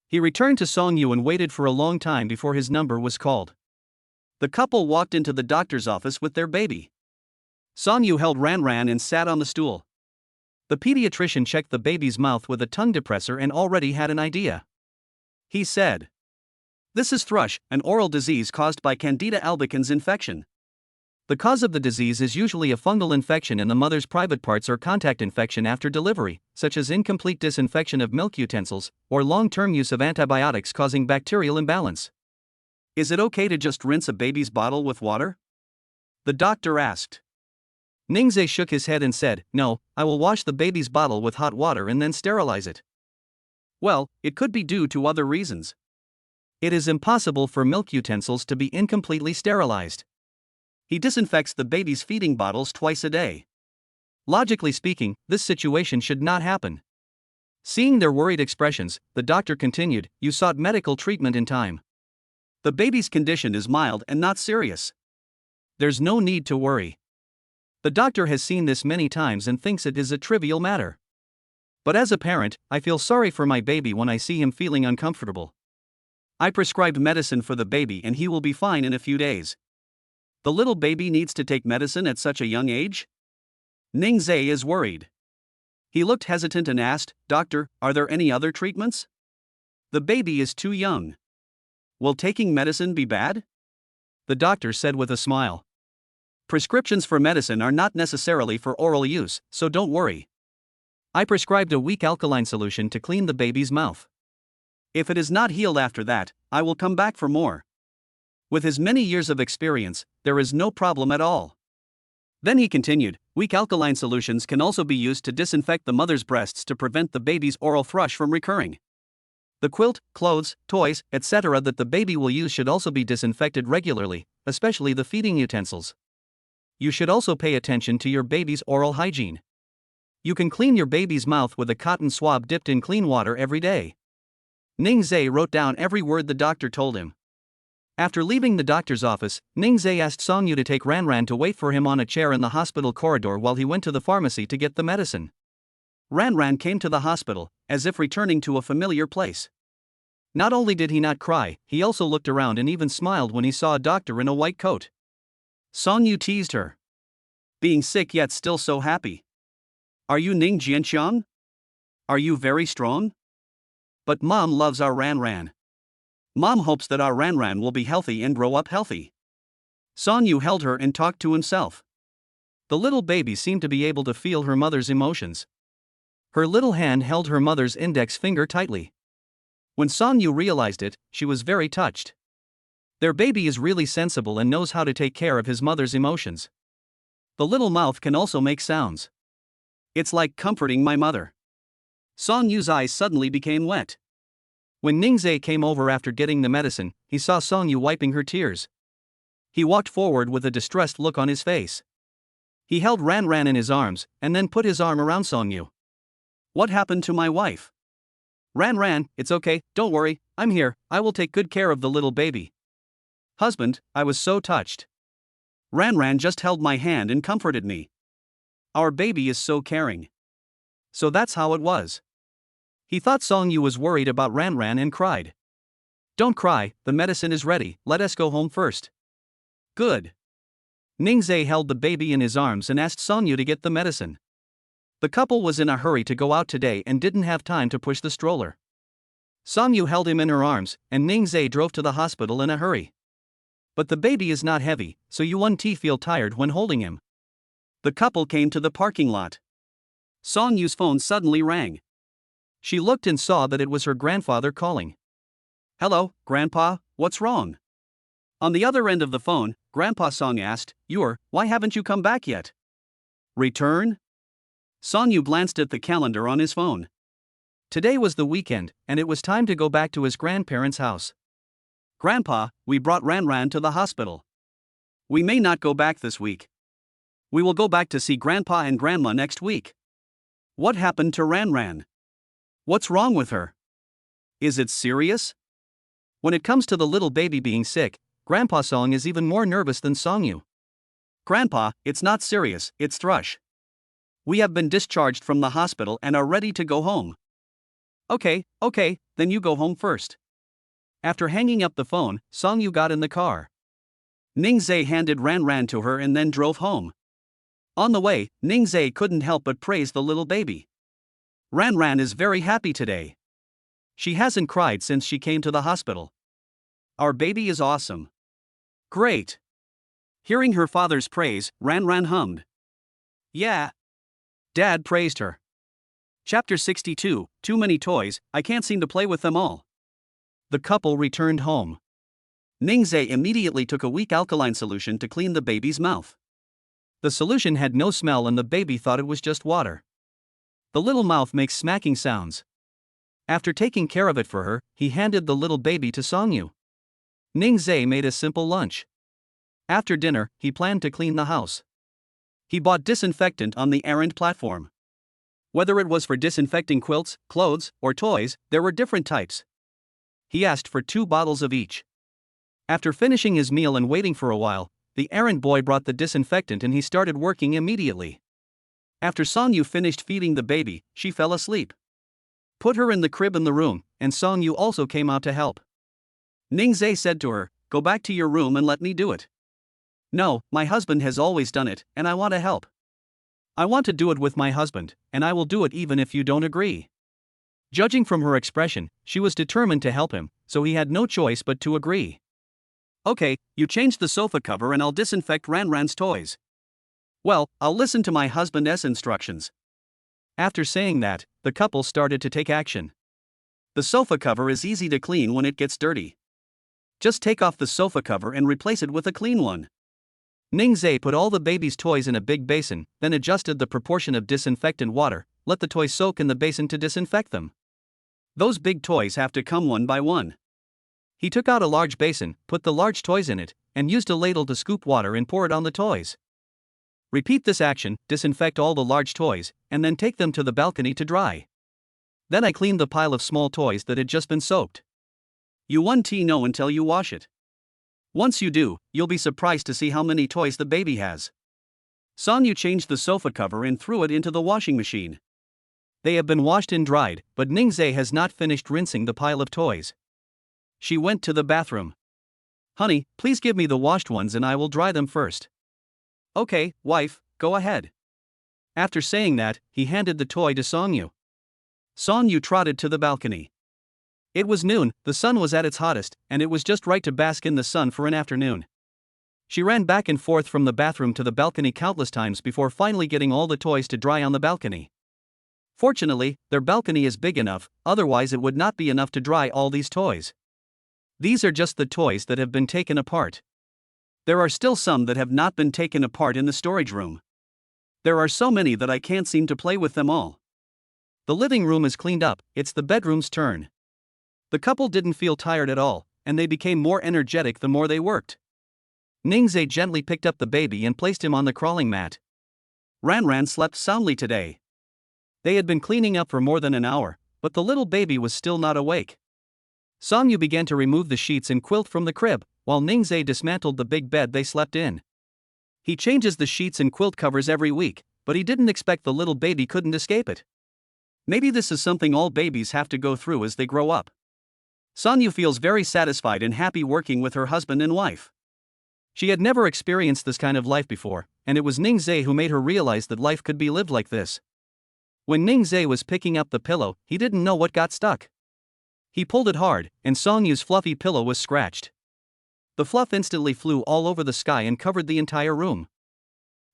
He returned to Songyu and waited for a long time before his number was called. The couple walked into the doctor's office with their baby. Songyu held Ranran and sat on the stool. The pediatrician checked the baby's mouth with a tongue depressor and already had an idea. He said, "This is thrush, an oral disease caused by Candida albicans infection. The cause of the disease is usually a fungal infection in the mother's private parts or contact infection after delivery, such as incomplete disinfection of milk utensils, or long-term use of antibiotics causing bacterial imbalance. Is it okay to just rinse a baby's bottle with water?" the doctor asked. Ningzhe shook his head and said, "No, I will wash the baby's bottle with hot water and then sterilize it." Well, it could be due to other reasons. It is impossible for milk utensils to be incompletely sterilized. He disinfects the baby's feeding bottles twice a day. Logically speaking, this situation should not happen. Seeing their worried expressions, the doctor continued, "You sought medical treatment in time. The baby's condition is mild and not serious. There's no need to worry. The doctor has seen this many times and thinks it is a trivial matter. But as a parent, I feel sorry for my baby when I see him feeling uncomfortable. I prescribed medicine for the baby and he will be fine in a few days. The little baby needs to take medicine at such a young age? Ningzhe is worried. He looked hesitant and asked, "Doctor, are there any other treatments? The baby is too young. Will taking medicine be bad?" The doctor said with a smile. "Prescriptions for medicine are not necessarily for oral use, so don't worry. I prescribed a weak alkaline solution to clean the baby's mouth. If it is not healed after that, I will come back for more. With his many years of experience, there is no problem at all." Then he continued, "Weak alkaline solutions can also be used to disinfect the mother's breasts to prevent the baby's oral thrush from recurring. The quilt, clothes, toys, etc. that the baby will use should also be disinfected regularly, especially the feeding utensils. You should also pay attention to your baby's oral hygiene. You can clean your baby's mouth with a cotton swab dipped in clean water every day." Ningzhe wrote down every word the doctor told him. After leaving the doctor's office, Ningzhe asked Songyu to take Ranran to wait for him on a chair in the hospital corridor while he went to the pharmacy to get the medicine. Ranran came to the hospital, as if returning to a familiar place. Not only did he not cry, he also looked around and even smiled when he saw a doctor in a white coat. Songyu teased her. "Being sick yet still so happy. Are you Ning Jianxiang? Are you very strong? But Mom loves our Ranran. Mom hopes that our Ranran will be healthy and grow up healthy." Songyu held her and talked to himself. The little baby seemed to be able to feel her mother's emotions. Her little hand held her mother's index finger tightly. When Songyu realized it, she was very touched. Their baby is really sensible and knows how to take care of his mother's emotions. The little mouth can also make sounds. It's like comforting my mother. Songyu's eyes suddenly became wet. When Ningzhe came over after getting the medicine, he saw Songyu wiping her tears. He walked forward with a distressed look on his face. He held Ranran in his arms, and then put his arm around Songyu. "What happened to my wife?" "Ranran, it's okay, don't worry, I'm here, I will take good care of the little baby." "Husband, I was so touched. Ranran just held my hand and comforted me. Our baby is so caring." So that's how it was. He thought Songyu was worried about Ranran and cried. "Don't cry, the medicine is ready, let us go home first." "Good." Ningzhe held the baby in his arms and asked Songyu to get the medicine. The couple was in a hurry to go out today and didn't have time to push the stroller. Songyu held him in her arms, and Ningzhe drove to the hospital in a hurry. But the baby is not heavy, so you won't feel tired when holding him. The couple came to the parking lot. Songyu's phone suddenly rang. She looked and saw that it was her grandfather calling. "Hello, Grandpa, what's wrong?" On the other end of the phone, Grandpa Song asked, "Why haven't you come back yet?" "Return?" Songyu glanced at the calendar on his phone. Today was the weekend, and it was time to go back to his grandparents' house. "Grandpa, we brought Ranran to the hospital. We may not go back this week. We will go back to see Grandpa and Grandma next week." "What happened to Ranran? What's wrong with her? Is it serious?" When it comes to the little baby being sick, Grandpa Song is even more nervous than Songyu. "Grandpa, it's not serious, it's thrush. We have been discharged from the hospital and are ready to go home." Okay, then you go home first." After hanging up the phone, Songyu got in the car. Ningzhe handed Ranran to her and then drove home. On the way, Ningzhe couldn't help but praise the little baby. "Ranran is very happy today. She hasn't cried since she came to the hospital. Our baby is awesome. Great." Hearing her father's praise, Ranran hummed. "Yeah." Dad praised her. Chapter 62, Too many toys, I can't seem to play with them all. The couple returned home. Ningzhe immediately took a weak alkaline solution to clean the baby's mouth. The solution had no smell and the baby thought it was just water. The little mouth makes smacking sounds. After taking care of it for her, he handed the little baby to Songyu. Ningzhe made a simple lunch. After dinner, he planned to clean the house. He bought disinfectant on the errand platform. Whether it was for disinfecting quilts, clothes, or toys, there were different types. He asked for 2 bottles of each. After finishing his meal and waiting for a while, the errand boy brought the disinfectant and he started working immediately. After Song Yu finished feeding the baby, she fell asleep. Put her in the crib in the room, and Song Yu also came out to help. Ningzai said to her, "Go back to your room and let me do it." "No, my husband has always done it, and I want to help. I want to do it with my husband, and I will do it even if you don't agree." Judging from her expression, she was determined to help him, so he had no choice but to agree. "Okay, you change the sofa cover and I'll disinfect Ranran's toys." "Well, I'll listen to my husband's instructions." After saying that, the couple started to take action. The sofa cover is easy to clean when it gets dirty. Just take off the sofa cover and replace it with a clean one. Ningzai put all the baby's toys in a big basin, then adjusted the proportion of disinfectant water, let the toys soak in the basin to disinfect them. Those big toys have to come one by one. He took out a large basin, put the large toys in it, and used a ladle to scoop water and pour it on the toys. Repeat this action, disinfect all the large toys, and then take them to the balcony to dry. Then I cleaned the pile of small toys that had just been soaked. You won't know until you wash it. Once you do, you'll be surprised to see how many toys the baby has. Song Yu changed the sofa cover and threw it into the washing machine. They have been washed and dried, but Ningzai has not finished rinsing the pile of toys. She went to the bathroom. "Honey, please give me the washed ones and I will dry them first." "Okay, wife, go ahead." After saying that, he handed the toy to Song Yu. Song Yu trotted to the balcony. It was noon, the sun was at its hottest, and it was just right to bask in the sun for an afternoon. She ran back and forth from the bathroom to the balcony countless times before finally getting all the toys to dry on the balcony. Fortunately, their balcony is big enough, otherwise it would not be enough to dry all these toys. These are just the toys that have been taken apart. There are still some that have not been taken apart in the storage room. There are so many that I can't seem to play with them all. The living room is cleaned up, it's the bedroom's turn. The couple didn't feel tired at all, and they became more energetic the more they worked. Ningzai gently picked up the baby and placed him on the crawling mat. Ranran slept soundly today. They had been cleaning up for more than an hour, but the little baby was still not awake. Song Yu began to remove the sheets and quilt from the crib, while Ningzai dismantled the big bed they slept in. He changes the sheets and quilt covers every week, but he didn't expect the little baby couldn't escape it. Maybe this is something all babies have to go through as they grow up. Song Yu feels very satisfied and happy working with her husband and wife. She had never experienced this kind of life before, and it was Ningzai who made her realize that life could be lived like this. When Ningzai was picking up the pillow, he didn't know what got stuck. He pulled it hard, and Song Yu's fluffy pillow was scratched. The fluff instantly flew all over the sky and covered the entire room.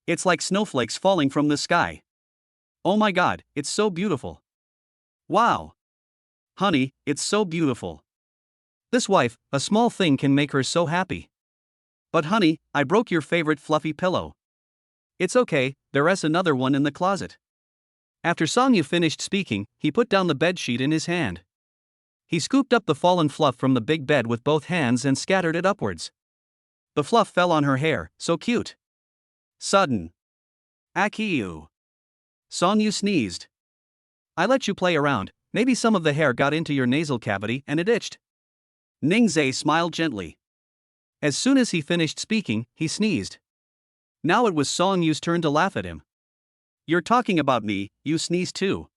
It's like snowflakes falling from the sky. Oh my god, it's so beautiful. Wow. Honey, it's so beautiful. This wife, a small thing can make her so happy. But honey, I broke your favorite fluffy pillow. It's okay, there's another one in the closet. After Song Yu finished speaking, he put down the bedsheet in his hand. He scooped up the fallen fluff from the big bed with both hands and scattered it upwards. The fluff fell on her hair, so cute. Sudden. Akiyu. Song Yu sneezed. I let you play around, maybe some of the hair got into your nasal cavity and it itched. Ningzai smiled gently. As soon as he finished speaking, he sneezed. Now it was Song Yu's turn to laugh at him. You're talking about me, you sneeze too.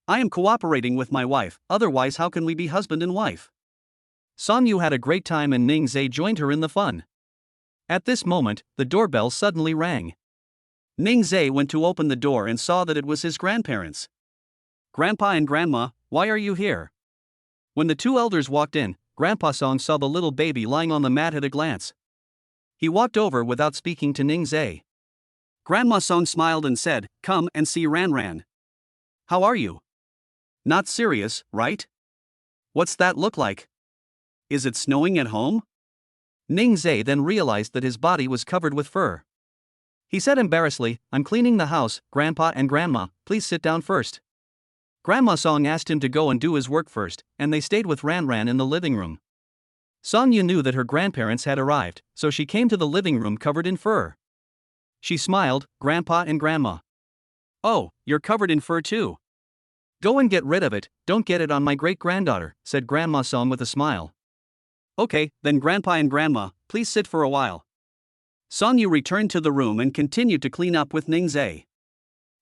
I am cooperating with my wife, otherwise how can we be husband and wife? Song Yu had a great time and Ningzai joined her in the fun. At this moment, the doorbell suddenly rang. Ningzai went to open the door and saw that it was his grandparents. Grandpa and Grandma, why are you here? When the two elders walked in, Grandpa Song saw the little baby lying on the mat at a glance. He walked over without speaking to Ningzai. Grandma Song smiled and said, "Come and see Ranran. How are you? Not serious, right? What's that look like? Is it snowing at home?" Ningzai then realized that his body was covered with fur. He said embarrassedly, "I'm cleaning the house, Grandpa and Grandma, please sit down first." Grandma Song asked him to go and do his work first, and they stayed with Ranran in the living room. Song Yu knew that her grandparents had arrived, so she came to the living room covered in fur. She smiled, "Grandpa and Grandma. Oh, you're covered in fur too. Go and get rid of it, don't get it on my great-granddaughter," said Grandma Song with a smile. Okay, then Grandpa and Grandma, please sit for a while. Song Yu returned to the room and continued to clean up with Ningzai.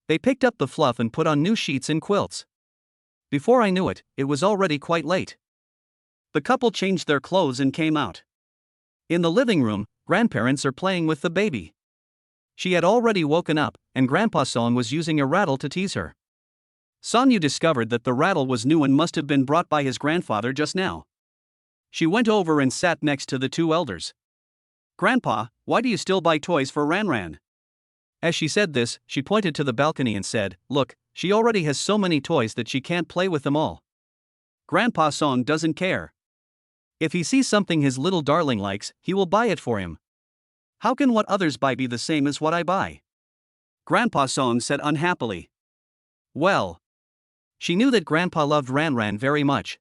They picked up the fluff and put on new sheets and quilts. Before I knew it, it was already quite late. The couple changed their clothes and came out. In the living room, grandparents are playing with the baby. She had already woken up, and Grandpa Song was using a rattle to tease her. Sonyu discovered that the rattle was new and must have been brought by his grandfather just now. She went over and sat next to the two elders. "Grandpa, why do you still buy toys for Ranran?" As she said this, she pointed to the balcony and said, "Look, she already has so many toys that she can't play with them all." Grandpa Song doesn't care. If he sees something his little darling likes, he will buy it for him. How can what others buy be the same as what I buy? Grandpa Song said unhappily. Well, she knew that Grandpa loved Ranran very much.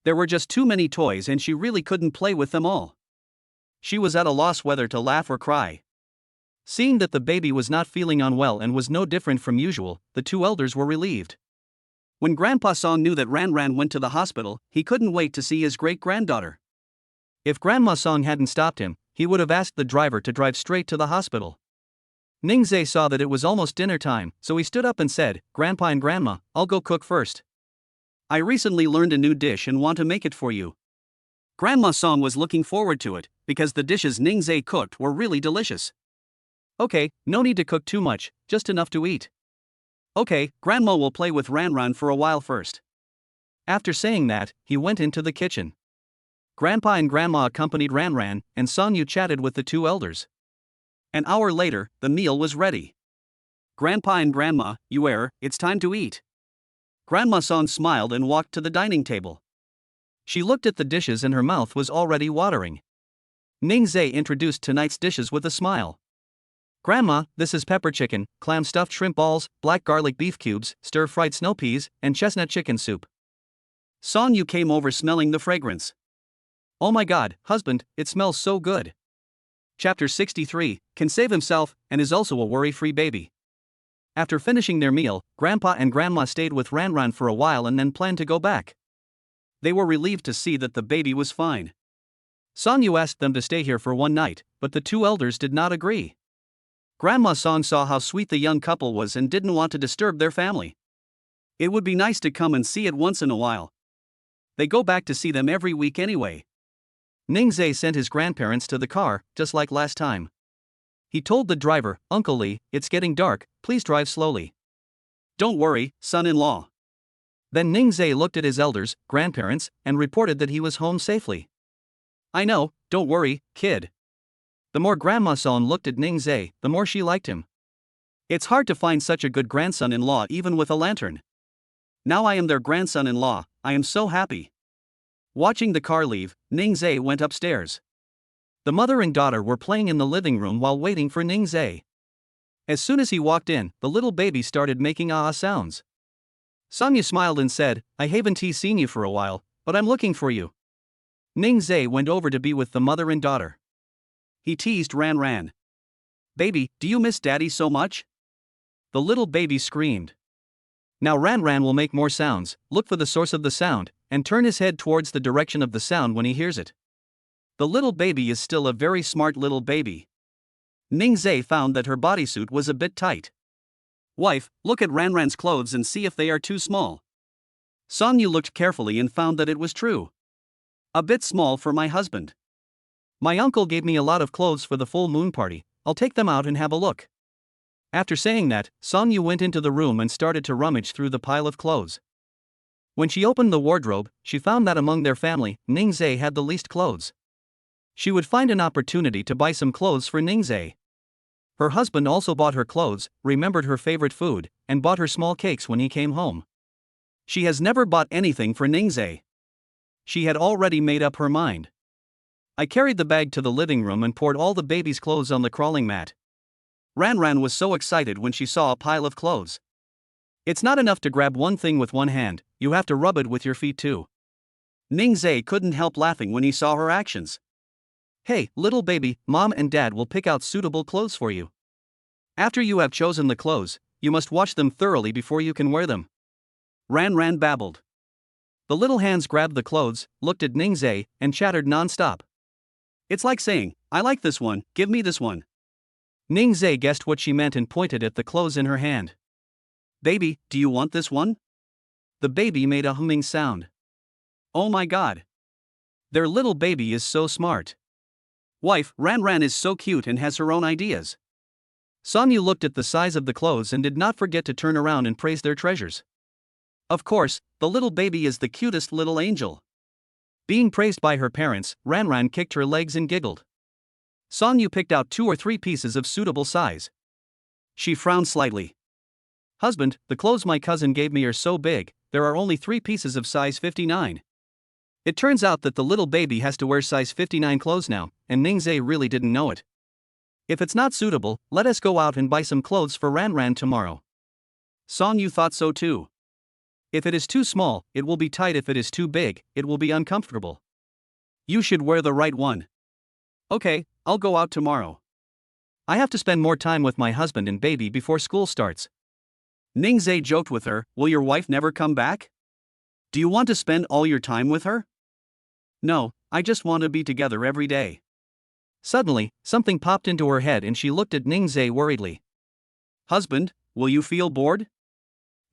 There were just too many toys and she really couldn't play with them all. She was at a loss whether to laugh or cry. Seeing that the baby was not feeling unwell and was no different from usual, the two elders were relieved. When Grandpa Song knew that Ranran went to the hospital, he couldn't wait to see his great-granddaughter. If Grandma Song hadn't stopped him, he would have asked the driver to drive straight to the hospital. Ningzhe saw that it was almost dinner time, so he stood up and said, "Grandpa and Grandma, I'll go cook first. I recently learned a new dish and want to make it for you." Grandma Song was looking forward to it, because the dishes Ningzhe cooked were really delicious. "Okay, no need to cook too much, just enough to eat." "Okay, Grandma will play with Ranran for a while first." After saying that, he went into the kitchen. Grandpa and Grandma accompanied Ranran, and Sonyu chatted with the two elders. An hour later, the meal was ready. "Grandpa and Grandma, it's time to eat." Grandma Song smiled and walked to the dining table. She looked at the dishes and her mouth was already watering. Ningzhe introduced tonight's dishes with a smile. "Grandma, this is pepper chicken, clam stuffed shrimp balls, black garlic beef cubes, stir-fried snow peas, and chestnut chicken soup." Sonyu came over smelling the fragrance. "Oh my god, husband, it smells so good." Chapter 63, can save himself, and is also a worry-free baby. After finishing their meal, Grandpa and Grandma stayed with Ranran for a while and then planned to go back. They were relieved to see that the baby was fine. Sonyu asked them to stay here for one night, but the two elders did not agree. Grandma Song saw how sweet the young couple was and didn't want to disturb their family. It would be nice to come and see it once in a while. They go back to see them every week anyway. Ningzhe sent his grandparents to the car, just like last time. He told the driver, "Uncle Lee, it's getting dark, please drive slowly." "Don't worry, son-in-law." Then Ningzhe looked at his elders, grandparents, and reported that he was home safely. "I know, don't worry, kid." The more Grandma Song looked at Ningzhe, the more she liked him. It's hard to find such a good grandson-in-law even with a lantern. Now I am their grandson-in-law, I am so happy. Watching the car leave, Ningzhe went upstairs. The mother and daughter were playing in the living room while waiting for Ningzhe. As soon as he walked in, the little baby started making ah sounds. Sonyu smiled and said, "I haven't seen you for a while, but I'm looking for you." Ningzhe went over to be with the mother and daughter. He teased Ranran. "Baby, do you miss Daddy so much?" The little baby screamed. Now Ranran will make more sounds, look for the source of the sound, and turn his head towards the direction of the sound when he hears it. The little baby is still a very smart little baby. Ningzhe found that her bodysuit was a bit tight. "Wife, look at Ranran's clothes and see if they are too small." Sonyu looked carefully and found that it was true. "A bit small for my husband. My uncle gave me a lot of clothes for the full moon party, I'll take them out and have a look." After saying that, Sonyu went into the room and started to rummage through the pile of clothes. When she opened the wardrobe, she found that among their family, Ningzhe had the least clothes. She would find an opportunity to buy some clothes for Ningzhe. Her husband also bought her clothes, remembered her favorite food, and bought her small cakes when he came home. She has never bought anything for Ningzhe. She had already made up her mind. I carried the bag to the living room and poured all the baby's clothes on the crawling mat. Ranran was so excited when she saw a pile of clothes. It's not enough to grab one thing with one hand, you have to rub it with your feet too. Ningzhe couldn't help laughing when he saw her actions. "Hey, little baby, Mom and Dad will pick out suitable clothes for you. After you have chosen the clothes, you must wash them thoroughly before you can wear them." Ranran babbled. The little hands grabbed the clothes, looked at Ningzhe, and chattered non-stop. It's like saying, "I like this one, give me this one." Ningzhe guessed what she meant and pointed at the clothes in her hand. Baby, do you want this one? The baby made a humming sound. Oh my god. Their little baby is so smart. Wife, Ran is so cute and has her own ideas. Songyu looked at the size of the clothes and did not forget to turn around and praise their treasures. Of course, the little baby is the cutest little angel. Being praised by her parents, Ran kicked her legs and giggled. Songyu picked out 2 or 3 pieces of suitable size. She frowned slightly. Husband, the clothes my cousin gave me are so big, there are only 3 pieces of size 59. It turns out that the little baby has to wear size 59 clothes now, and Ningzhe really didn't know it. If it's not suitable, let us go out and buy some clothes for Ran tomorrow. Songyu thought so too. If it is too small, it will be tight. If it is too big, it will be uncomfortable. You should wear the right one. Okay, I'll go out tomorrow. I have to spend more time with my husband and baby before school starts. Ningzhe joked with her, will your wife never come back? Do you want to spend all your time with her? No, I just want to be together every day. Suddenly, something popped into her head and she looked at Ningzhe worriedly. Husband, will you feel bored?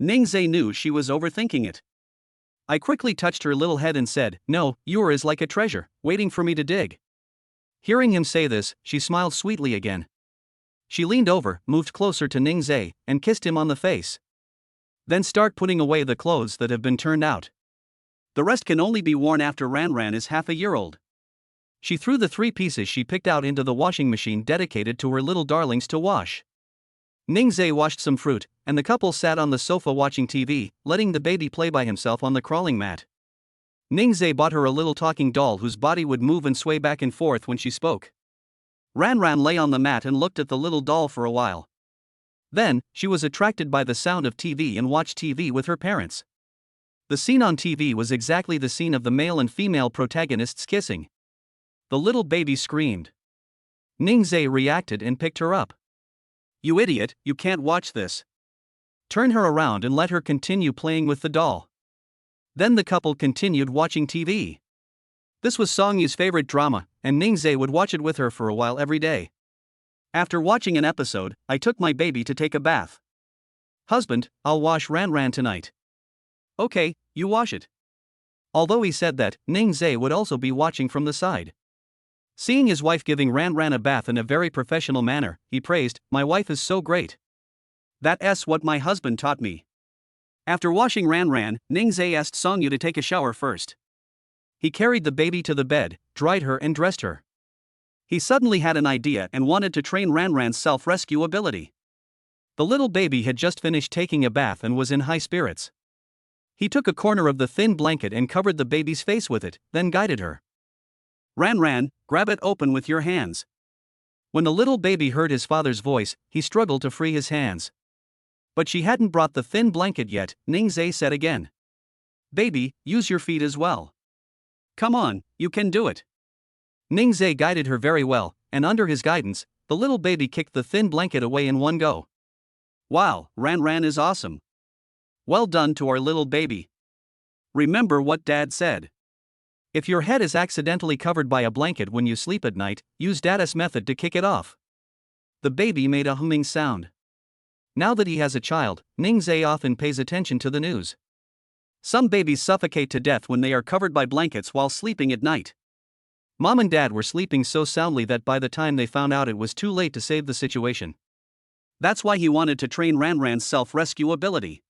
Ningzhe knew she was overthinking it. I quickly touched her little head and said, no, yours is like a treasure, waiting for me to dig. Hearing him say this, she smiled sweetly again. She leaned over, moved closer to Ningzhe, and kissed him on the face. Then start putting away the clothes that have been turned out. The rest can only be worn after Ran is half a year old. She threw the 3 pieces she picked out into the washing machine dedicated to her little darlings to wash. Ningzhe washed some fruit, and the couple sat on the sofa watching TV, letting the baby play by himself on the crawling mat. Ningzhe bought her a little talking doll whose body would move and sway back and forth when she spoke. Ran lay on the mat and looked at the little doll for a while. Then, she was attracted by the sound of TV and watched TV with her parents. The scene on TV was exactly the scene of the male and female protagonists kissing. The little baby screamed. Ningzhe reacted and picked her up. You idiot, you can't watch this. Turn her around and let her continue playing with the doll. Then the couple continued watching TV. This was Songyu's favorite drama, and Ningzhe would watch it with her for a while every day. After watching an episode, I took my baby to take a bath. Husband, I'll wash Ran tonight. Okay, you wash it. Although he said that, Ningzhe would also be watching from the side. Seeing his wife giving Ran a bath in a very professional manner, he praised, my wife is so great. That's what my husband taught me. After washing Ran, Ningzhe asked Songyu to take a shower first. He carried the baby to the bed, dried her and dressed her. He suddenly had an idea and wanted to train Ran's self-rescue ability. The little baby had just finished taking a bath and was in high spirits. He took a corner of the thin blanket and covered the baby's face with it, then guided her. Ran, grab it open with your hands. When the little baby heard his father's voice, he struggled to free his hands. But she hadn't brought the thin blanket yet, Ningzhe said again. Baby, use your feet as well. Come on, you can do it. Ningzhe guided her very well, and under his guidance, the little baby kicked the thin blanket away in one go. Wow, Ran is awesome. Well done to our little baby. Remember what Dad said. If your head is accidentally covered by a blanket when you sleep at night, use Dad's method to kick it off. The baby made a humming sound. Now that he has a child, Ningzhe often pays attention to the news. Some babies suffocate to death when they are covered by blankets while sleeping at night. Mom and Dad were sleeping so soundly that by the time they found out it was too late to save the situation. That's why he wanted to train Ran's self-rescue ability.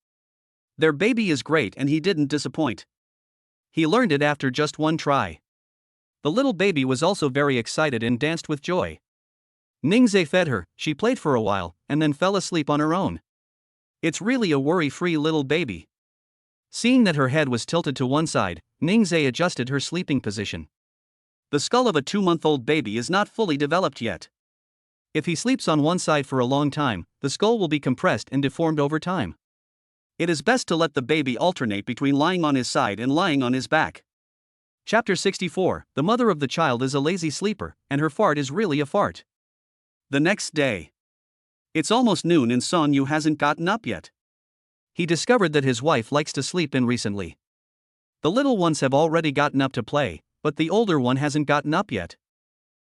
Their baby is great and he didn't disappoint. He learned it after just one try. The little baby was also very excited and danced with joy. Ningzhe fed her, she played for a while, and then fell asleep on her own. It's really a worry-free little baby. Seeing that her head was tilted to one side, Ningzhe adjusted her sleeping position. The skull of a 2-month-old baby is not fully developed yet. If he sleeps on one side for a long time, the skull will be compressed and deformed over time. It is best to let the baby alternate between lying on his side and lying on his back. Chapter 64, the mother of the child is a lazy sleeper, and her fart is really a fart. The next day. It's almost noon and Songyu hasn't gotten up yet. He discovered that his wife likes to sleep in recently. The little ones have already gotten up to play, but the older one hasn't gotten up yet.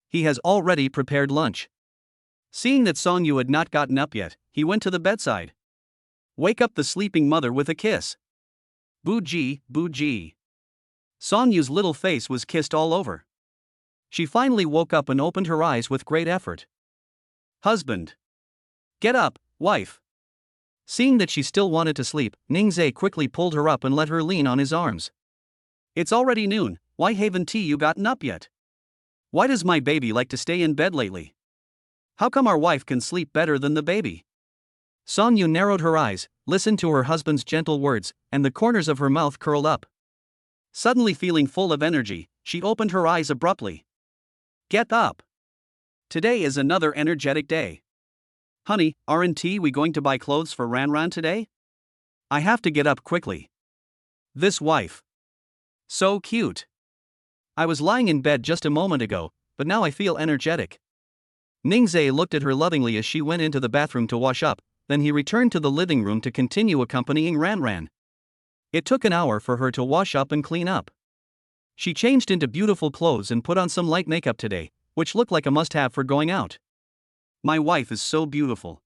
He has already prepared lunch. Seeing that Songyu had not gotten up yet, he went to the bedside. Wake up the sleeping mother with a kiss. Boo-gee, boo-gee. Sonyu's little face was kissed all over. She finally woke up and opened her eyes with great effort. Husband. Get up, wife. Seeing that she still wanted to sleep, Ningzhe quickly pulled her up and let her lean on his arms. It's already noon, why haven't you gotten up yet? Why does my baby like to stay in bed lately? How come our wife can sleep better than the baby? Sonyu narrowed her eyes, listened to her husband's gentle words, and the corners of her mouth curled up. Suddenly feeling full of energy, she opened her eyes abruptly. Get up. Today is another energetic day. Honey, aren't we going to buy clothes for Ranran today? I have to get up quickly. This wife. So cute. I was lying in bed just a moment ago, but now I feel energetic. Ningzhe looked at her lovingly as she went into the bathroom to wash up, then he returned to the living room to continue accompanying Ranran. It took an hour for her to wash up and clean up. She changed into beautiful clothes and put on some light makeup today, which looked like a must-have for going out. My wife is so beautiful.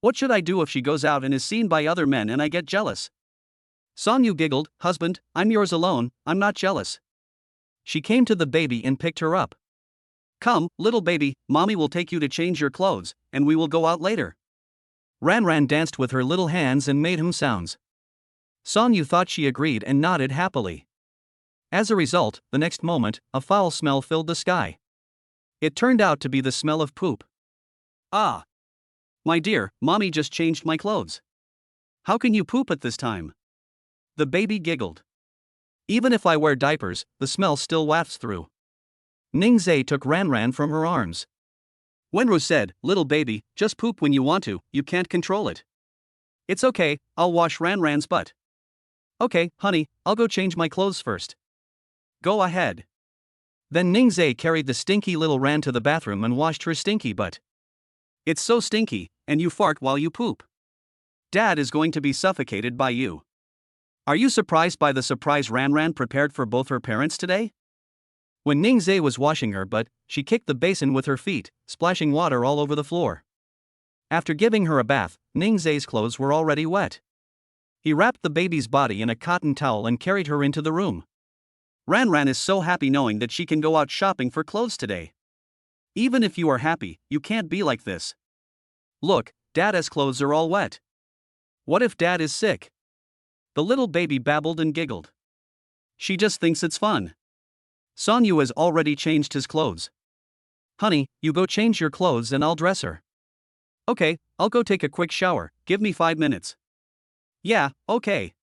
What should I do if she goes out and is seen by other men and I get jealous? Sonyu giggled, husband, I'm yours alone, I'm not jealous. She came to the baby and picked her up. Come, little baby, mommy will take you to change your clothes, and we will go out later. Ranran danced with her little hands and made sounds. Sonyu thought she agreed and nodded happily. As a result, the next moment, a foul smell filled the sky. It turned out to be the smell of poop. Ah! My dear, mommy just changed my clothes. How can you poop at this time? The baby giggled. Even if I wear diapers, the smell still wafts through. Ningzhe took Ranran from her arms. Wenru said, little baby, just poop when you want to, you can't control it. It's okay, I'll wash Ranran's butt. Okay, honey, I'll go change my clothes first. Go ahead. Then Ningzhe carried the stinky little Ran to the bathroom and washed her stinky butt. It's so stinky, and you fart while you poop. Dad is going to be suffocated by you. Are you surprised by the surprise Ranran prepared for both her parents today? When Ningzhe was washing her butt, she kicked the basin with her feet, splashing water all over the floor. After giving her a bath, Ningzhe's clothes were already wet. He wrapped the baby's body in a cotton towel and carried her into the room. Ranran is so happy knowing that she can go out shopping for clothes today. Even if you are happy, you can't be like this. Look, Dada's clothes are all wet. What if Dad is sick? The little baby babbled and giggled. She just thinks it's fun. Sonyu has already changed his clothes. Honey, you go change your clothes and I'll dress her. Okay, I'll go take a quick shower, give me 5 minutes. Yeah, okay.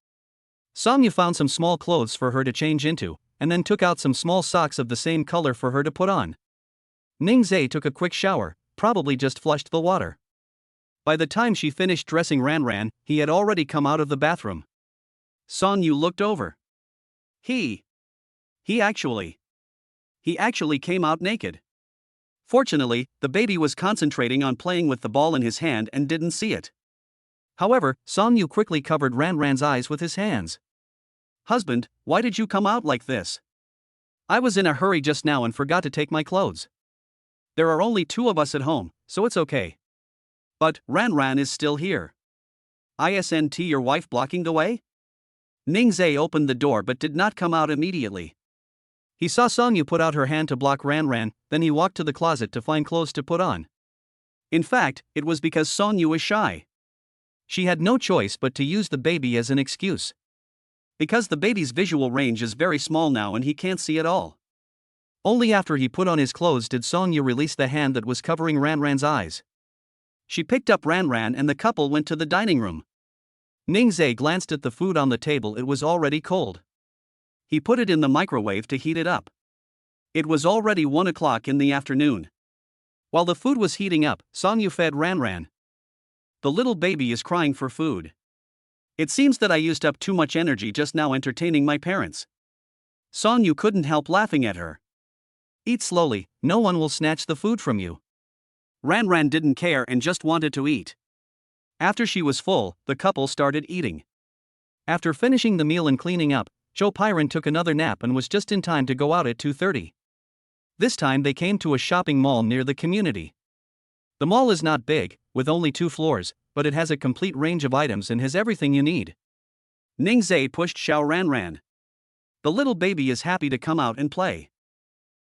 Sonyu found some small clothes for her to change into, and then took out some small socks of the same color for her to put on. Ningzhe took a quick shower, probably just flushed the water. By the time she finished dressing Ranran, he had already come out of the bathroom. Sonyu looked over. He actually came out naked. Fortunately, the baby was concentrating on playing with the ball in his hand and didn't see it. However, Sonyu quickly covered Ranran's eyes with his hands. Husband, why did you come out like this? I was in a hurry just now and forgot to take my clothes. There are only 2 of us at home, so it's okay. But Ranran is still here. Isn't your wife blocking the way? Ningzhe opened the door but did not come out immediately. He saw Sonyu put out her hand to block Ranran, then he walked to the closet to find clothes to put on. In fact, it was because Sonyu is shy. She had no choice but to use the baby as an excuse. Because the baby's visual range is very small now and he can't see at all. Only after he put on his clothes did Sonyu release the hand that was covering Ranran's eyes. She picked up Ranran and the couple went to the dining room. Ningzhe glanced at the food on the table. It was already cold. He put it in the microwave to heat it up. It was already 1 o'clock in the afternoon. While the food was heating up, Sonyu fed Ranran. The little baby is crying for food. It seems that I used up too much energy just now entertaining my parents. Sonyu couldn't help laughing at her. Eat slowly, no one will snatch the food from you. Ranran didn't care and just wanted to eat. After she was full, the couple started eating. After finishing the meal and cleaning up, Joe Pyron took another nap and was just in time to go out at 2:30. This time they came to a shopping mall near the community. The mall is not big, with only 2 floors, but it has a complete range of items and has everything you need. Ningzai pushed Xiao Ranran. The little baby is happy to come out and play.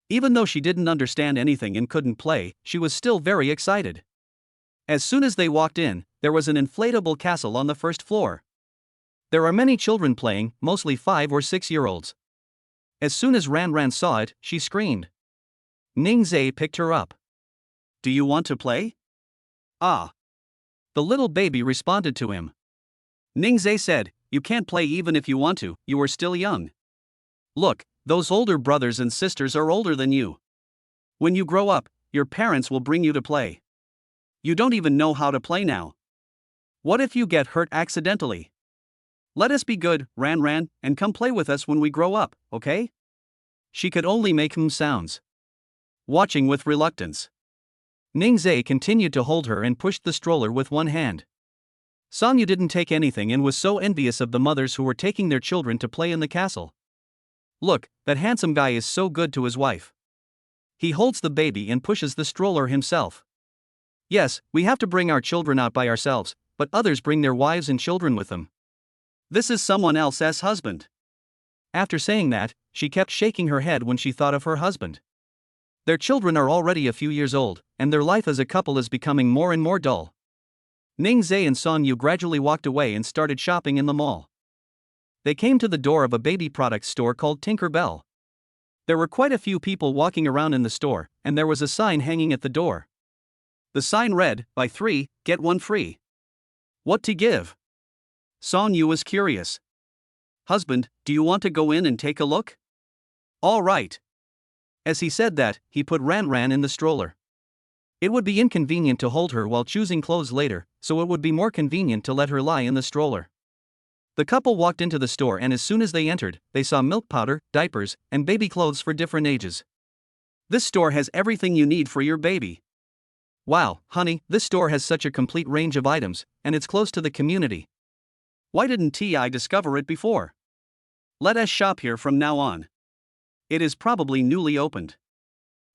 Even though she didn't understand anything and couldn't play, she was still very excited. As soon as they walked in, there was an inflatable castle on the first floor. There are many children playing, mostly 5 or 6-year-olds. As soon as Ranran saw it, she screamed. Ningzai picked her up. Do you want to play? Ah. The little baby responded to him. Ningzai said, you can't play even if you want to, you are still young. Look, those older brothers and sisters are older than you. When you grow up, your parents will bring you to play. You don't even know how to play now. What if you get hurt accidentally? Let us be good, Ranran, and come play with us when we grow up, okay? She could only make sounds. Watching with reluctance. Ningzai continued to hold her and pushed the stroller with one hand. Songyu didn't take anything and was so envious of the mothers who were taking their children to play in the castle. Look, that handsome guy is so good to his wife. He holds the baby and pushes the stroller himself. Yes, we have to bring our children out by ourselves, but others bring their wives and children with them. This is someone else's husband. After saying that, she kept shaking her head when she thought of her husband. Their children are already a few years old, and their life as a couple is becoming more and more dull. Ningzai and Songyu gradually walked away and started shopping in the mall. They came to the door of a baby products store called Tinker Bell. There were quite a few people walking around in the store, and there was a sign hanging at the door. The sign read, "Buy 3, get 1 free." What to give? Songyu was curious. Husband, do you want to go in and take a look? All right. As he said that, he put Ranran in the stroller. It would be inconvenient to hold her while choosing clothes later, so it would be more convenient to let her lie in the stroller. The couple walked into the store, and as soon as they entered, they saw milk powder, diapers, and baby clothes for different ages. This store has everything you need for your baby. Wow, honey, this store has such a complete range of items, and it's close to the community. Why didn't I discover it before? Let us shop here from now on. It is probably newly opened.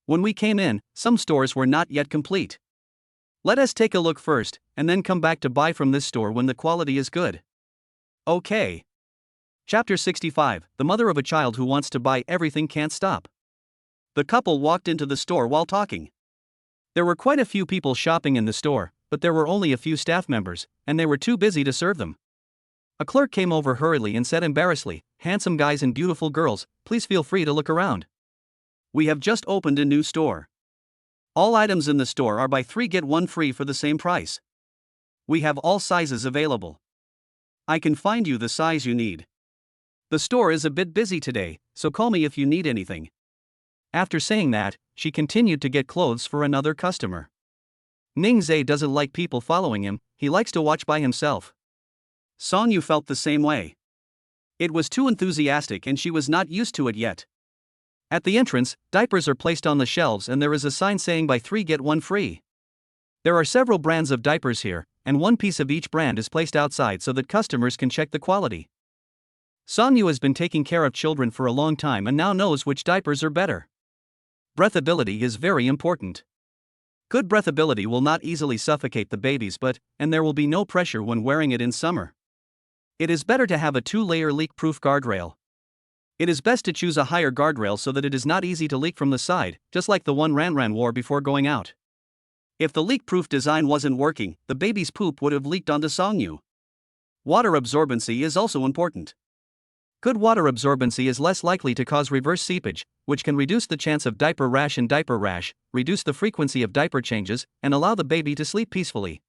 When we came in, some stores were not yet complete. Let us take a look first, and then come back to buy from this store when the quality is good. Okay. Chapter 65, The mother of a child who wants to buy everything can't stop. The couple walked into the store while talking. There were quite a few people shopping in the store, but there were only a few staff members, and they were too busy to serve them. A clerk came over hurriedly and said embarrassedly, "Handsome guys and beautiful girls, please feel free to look around. We have just opened a new store. All items in the store are buy 3 get 1 free for the same price. We have all sizes available. I can find you the size you need. The store is a bit busy today, so call me if you need anything." After saying that, she continued to get clothes for another customer. Ningzai doesn't like people following him, he likes to watch by himself. Songyu felt the same way. It was too enthusiastic and she was not used to it yet. At the entrance, diapers are placed on the shelves and there is a sign saying buy 3 get 1 free. There are several brands of diapers here, and one piece of each brand is placed outside so that customers can check the quality. Songyu has been taking care of children for a long time and now knows which diapers are better. Breathability is very important. Good breathability will not easily suffocate the babies, and there will be no pressure when wearing it in summer. It is better to have a 2-layer leak-proof guardrail. It is best to choose a higher guardrail so that it is not easy to leak from the side, just like the one Ranran wore before going out. If the leak-proof design wasn't working, the baby's poop would have leaked onto Songyu. Water absorbency is also important. Good water absorbency is less likely to cause reverse seepage, which can reduce the chance of diaper rash and diaper rash, reduce the frequency of diaper changes, and allow the baby to sleep peacefully.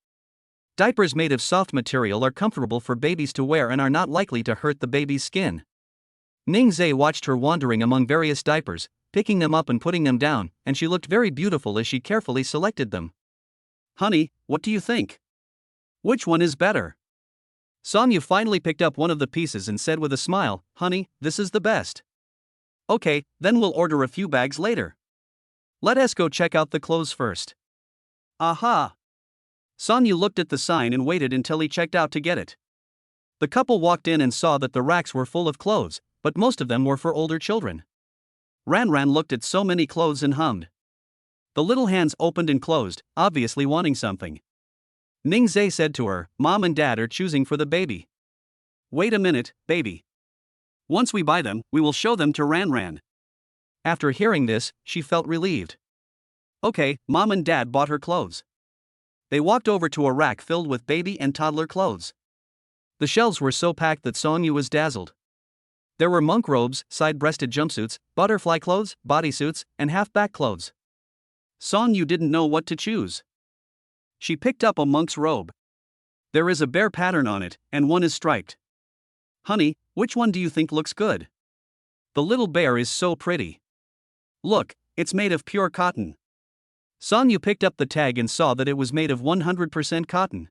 Diapers made of soft material are comfortable for babies to wear and are not likely to hurt the baby's skin. Ningzai watched her wandering among various diapers, picking them up and putting them down, and she looked very beautiful as she carefully selected them. Honey, what do you think? Which one is better? Songyu finally picked up one of the pieces and said with a smile, "Honey, this is the best." Okay, then we'll order a few bags later. Let us go check out the clothes first. Aha! Songyu looked at the sign and waited until he checked out to get it. The couple walked in and saw that the racks were full of clothes, but most of them were for older children. Ranran looked at so many clothes and hummed. The little hands opened and closed, obviously wanting something. Ningzhe said to her, Mom and Dad are choosing for the baby. Wait a minute, baby. Once we buy them, we will show them to Ranran. After hearing this, she felt relieved. Okay, Mom and Dad bought her clothes. They walked over to a rack filled with baby and toddler clothes. The shelves were so packed that Songyu was dazzled. There were monk robes, side-breasted jumpsuits, butterfly clothes, bodysuits, and half-back clothes. Songyu didn't know what to choose. She picked up a monk's robe. There is a bear pattern on it, and one is striped. Honey, which one do you think looks good? The little bear is so pretty. Look, it's made of pure cotton. Songyu picked up the tag and saw that it was made of 100% cotton.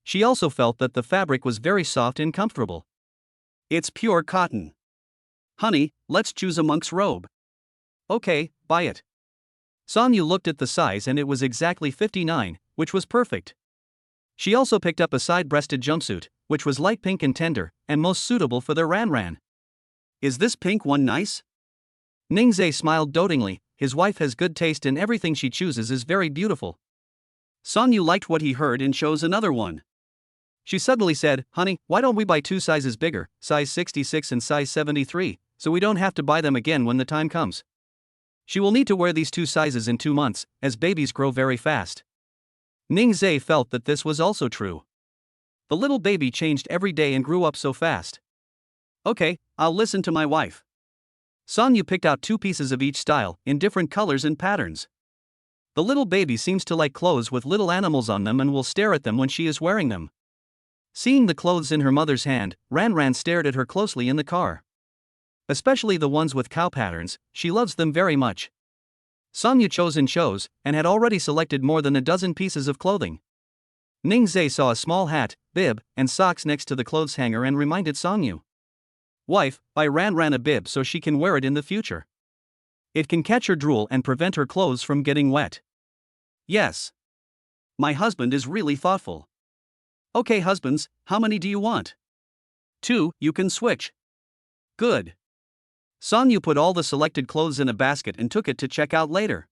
She also felt that the fabric was very soft and comfortable. It's pure cotton. Honey, let's choose a monk's robe. Okay, buy it. Songyu looked at the size and it was exactly 59, which was perfect. She also picked up a side-breasted jumpsuit, which was light pink and tender, and most suitable for their Ranran. Is this pink one nice? Ningzhe smiled dotingly. His wife has good taste and everything she chooses is very beautiful. Songyu liked what he heard and chose another one. She suddenly said, Honey, why don't we buy 2 sizes bigger, size 66 and size 73, so we don't have to buy them again when the time comes. She will need to wear these 2 sizes in 2 months, as babies grow very fast. Ningzhe felt that this was also true. The little baby changed every day and grew up so fast. Okay, I'll listen to my wife. Songyu picked out 2 pieces of each style, in different colors and patterns. The little baby seems to like clothes with little animals on them and will stare at them when she is wearing them. Seeing the clothes in her mother's hand, Ranran stared at her closely in the car. Especially the ones with cow patterns, she loves them very much. Songyu chose, and had already selected more than a dozen pieces of clothing. Ningzhe saw a small hat, bib, and socks next to the clothes hanger and reminded Songyu. Wife, buy Ranran a bib so she can wear it in the future. It can catch her drool and prevent her clothes from getting wet. Yes. My husband is really thoughtful. Okay husbands, how many do you want? 2, you can switch. Good. Songyu put all the selected clothes in a basket and took it to check out later.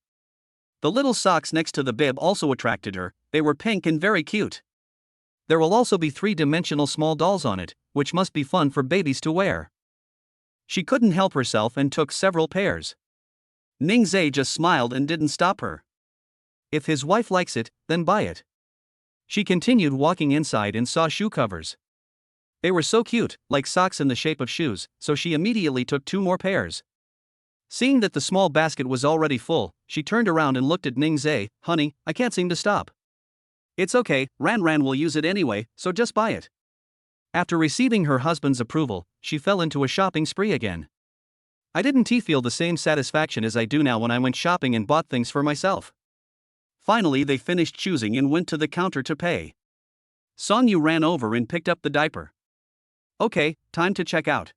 The little socks next to the bib also attracted her, they were pink and very cute. There will also be 3-dimensional small dolls on it, which must be fun for babies to wear. She couldn't help herself and took several pairs. Ningzhe just smiled and didn't stop her. If his wife likes it, then buy it. She continued walking inside and saw shoe covers. They were so cute, like socks in the shape of shoes, so she immediately took 2 more pairs. Seeing that the small basket was already full, she turned around and looked at Ningzhe. Honey, I can't seem to stop. It's okay, Ranran will use it anyway, so just buy it. After receiving her husband's approval, she fell into a shopping spree again. I didn't feel the same satisfaction as I do now when I went shopping and bought things for myself. Finally they finished choosing and went to the counter to pay. Songyu ran over and picked up the diaper. Okay, time to check out.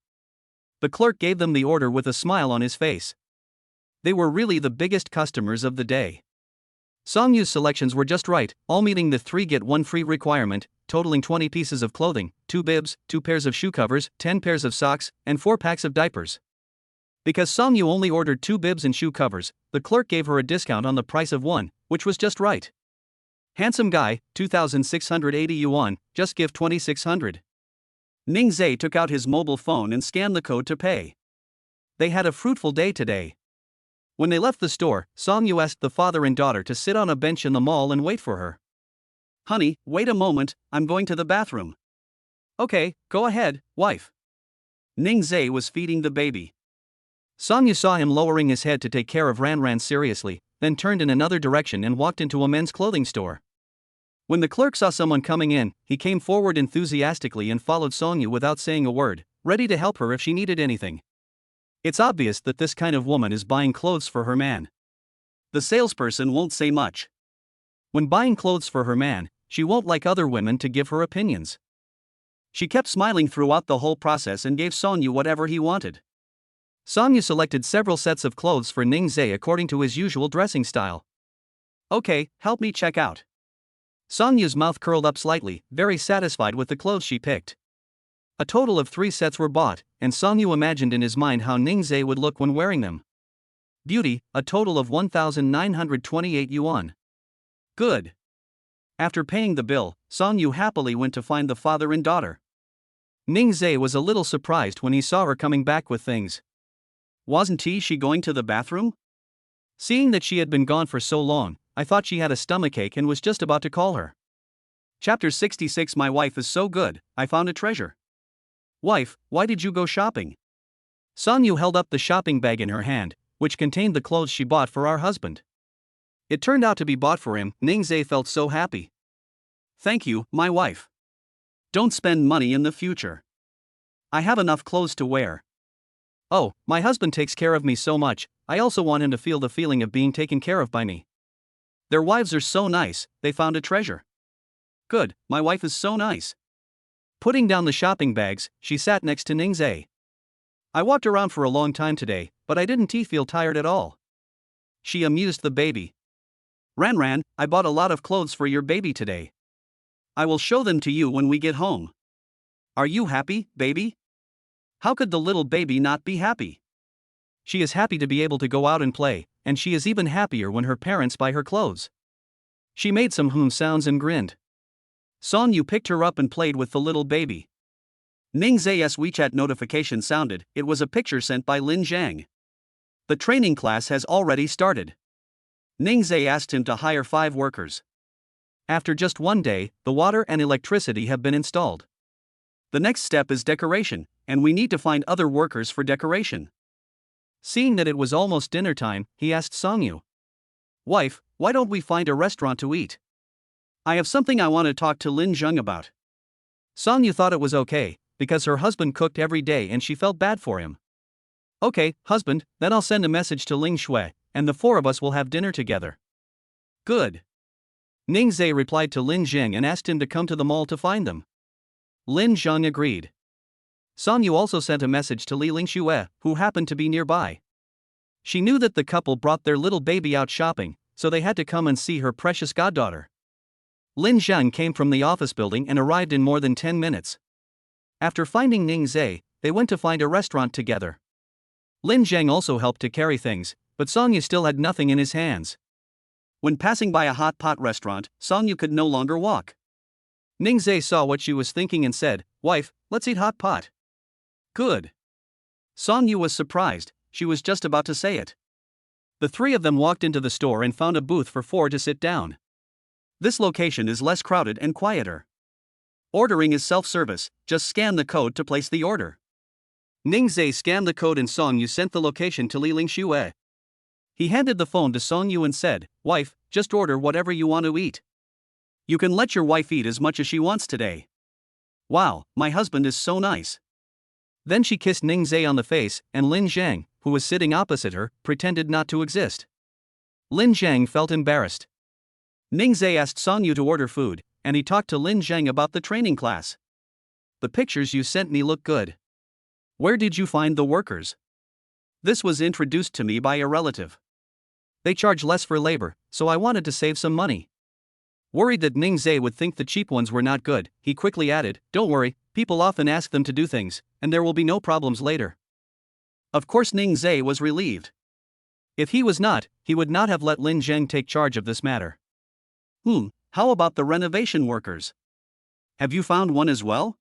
The clerk gave them the order with a smile on his face. They were really the biggest customers of the day. Songyu's selections were just right, all meeting the 3 get 1 free requirement, totaling 20 pieces of clothing, 2 bibs, 2 pairs of shoe covers, 10 pairs of socks, and 4 packs of diapers. Because Songyu only ordered 2 bibs and shoe covers, the clerk gave her a discount on the price of 1, which was just right. Handsome guy, 2,680 yuan, just give 2,600. Ningzhe took out his mobile phone and scanned the code to pay. They had a fruitful day today. When they left the store, Songyu asked the father and daughter to sit on a bench in the mall and wait for her. Honey, wait a moment, I'm going to the bathroom. Okay, go ahead, wife. Ningzhe was feeding the baby. Songyu saw him lowering his head to take care of Ranran seriously, then turned in another direction and walked into a men's clothing store. When the clerk saw someone coming in, he came forward enthusiastically and followed Songyu without saying a word, ready to help her if she needed anything. It's obvious that this kind of woman is buying clothes for her man. The salesperson won't say much. When buying clothes for her man, she won't like other women to give her opinions. She kept smiling throughout the whole process and gave Songyu whatever he wanted. Songyu selected several sets of clothes for Ningzhe according to his usual dressing style. Okay, help me check out. Songyu's mouth curled up slightly, very satisfied with the clothes she picked. A total of 3 sets were bought, and Songyu imagined in his mind how Ningzhe would look when wearing them. Beauty, a total of 1,928 yuan. Good. After paying the bill, Song Yu happily went to find the father and daughter. Ning Zhe was a little surprised when he saw her coming back with things. Wasn't she going to the bathroom? Seeing that she had been gone for so long, I thought she had a stomachache and was just about to call her. Chapter 66. My wife is so good, I found a treasure. Wife, why did you go shopping? Song Yu held up the shopping bag in her hand, which contained the clothes she bought for our husband. It turned out to be bought for him. Ning Zhe felt so happy. Thank you, my wife. Don't spend money in the future. I have enough clothes to wear. Oh, my husband takes care of me so much, I also want him to feel the feeling of being taken care of by me. Their wives are so nice, they found a treasure. Good, my wife is so nice. Putting down the shopping bags, she sat next to Ning Zhe. I walked around for a long time today, but I didn't feel tired at all. She amused the baby. Ran, I bought a lot of clothes for your baby today. I will show them to you when we get home. Are you happy, baby? How could the little baby not be happy? She is happy to be able to go out and play, and she is even happier when her parents buy her clothes. She made some sounds and grinned. Song Yu picked her up and played with the little baby. Ning Zhe's WeChat notification sounded. It was a picture sent by Lin Zhang. The training class has already started. Ning Zhe asked him to hire 5 workers. After just one day, the water and electricity have been installed. The next step is decoration, and we need to find other workers for decoration. Seeing that it was almost dinner time, he asked Song Yu. Wife, why don't we find a restaurant to eat? I have something I want to talk to Lin Zheng about. Song Yu thought it was okay, because her husband cooked every day and she felt bad for him. Okay, husband, then I'll send a message to Ling Shui, and the 4 of us will have dinner together. Good. Ning Zhe replied to Lin Zheng and asked him to come to the mall to find them. Lin Zheng agreed. Song Yu also sent a message to Li Lingxue, who happened to be nearby. She knew that the couple brought their little baby out shopping, so they had to come and see her precious goddaughter. Lin Zheng came from the office building and arrived in more than 10 minutes. After finding Ning Zhe, they went to find a restaurant together. Lin Zheng also helped to carry things, but Song Yu still had nothing in his hands. When passing by a hot pot restaurant, Song Yu could no longer walk. Ning Zhe saw what she was thinking and said, Wife, let's eat hot pot. Good. Song Yu was surprised, she was just about to say it. The 3 of them walked into the store and found a booth for 4 to sit down. This location is less crowded and quieter. Ordering is self-service, just scan the code to place the order. Ning Zhe scanned the code and Song Yu sent the location to Li Lingxue. He handed the phone to Song Yu and said, Wife, just order whatever you want to eat. You can let your wife eat as much as she wants today. Wow, my husband is so nice. Then she kissed Ning Zhe on the face, and Lin Zhang, who was sitting opposite her, pretended not to exist. Lin Zhang felt embarrassed. Ning Zhe asked Song Yu to order food, and he talked to Lin Zhang about the training class. The pictures you sent me look good. Where did you find the workers? This was introduced to me by a relative. They charge less for labor, so I wanted to save some money. Worried that Ning Zhe would think the cheap ones were not good, he quickly added, Don't worry, people often ask them to do things, and there will be no problems later. Of course Ning Zhe was relieved. If he was not, he would not have let Lin Zheng take charge of this matter. How about the renovation workers? Have you found one as well?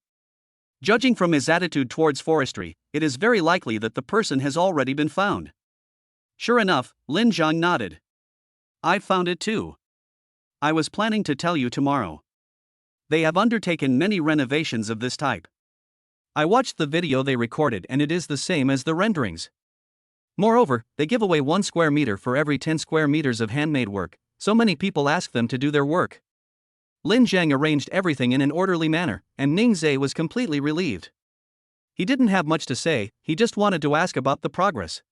Judging from his attitude towards forestry, it is very likely that the person has already been found. Sure enough, Lin Zhang nodded. I've found it too. I was planning to tell you tomorrow. They have undertaken many renovations of this type. I watched the video they recorded and it is the same as the renderings. Moreover, they give away 1 square meter for every 10 square meters of handmade work, so many people ask them to do their work. Lin Zhang arranged everything in an orderly manner, and Ning Zhe was completely relieved. He didn't have much to say, he just wanted to ask about the progress.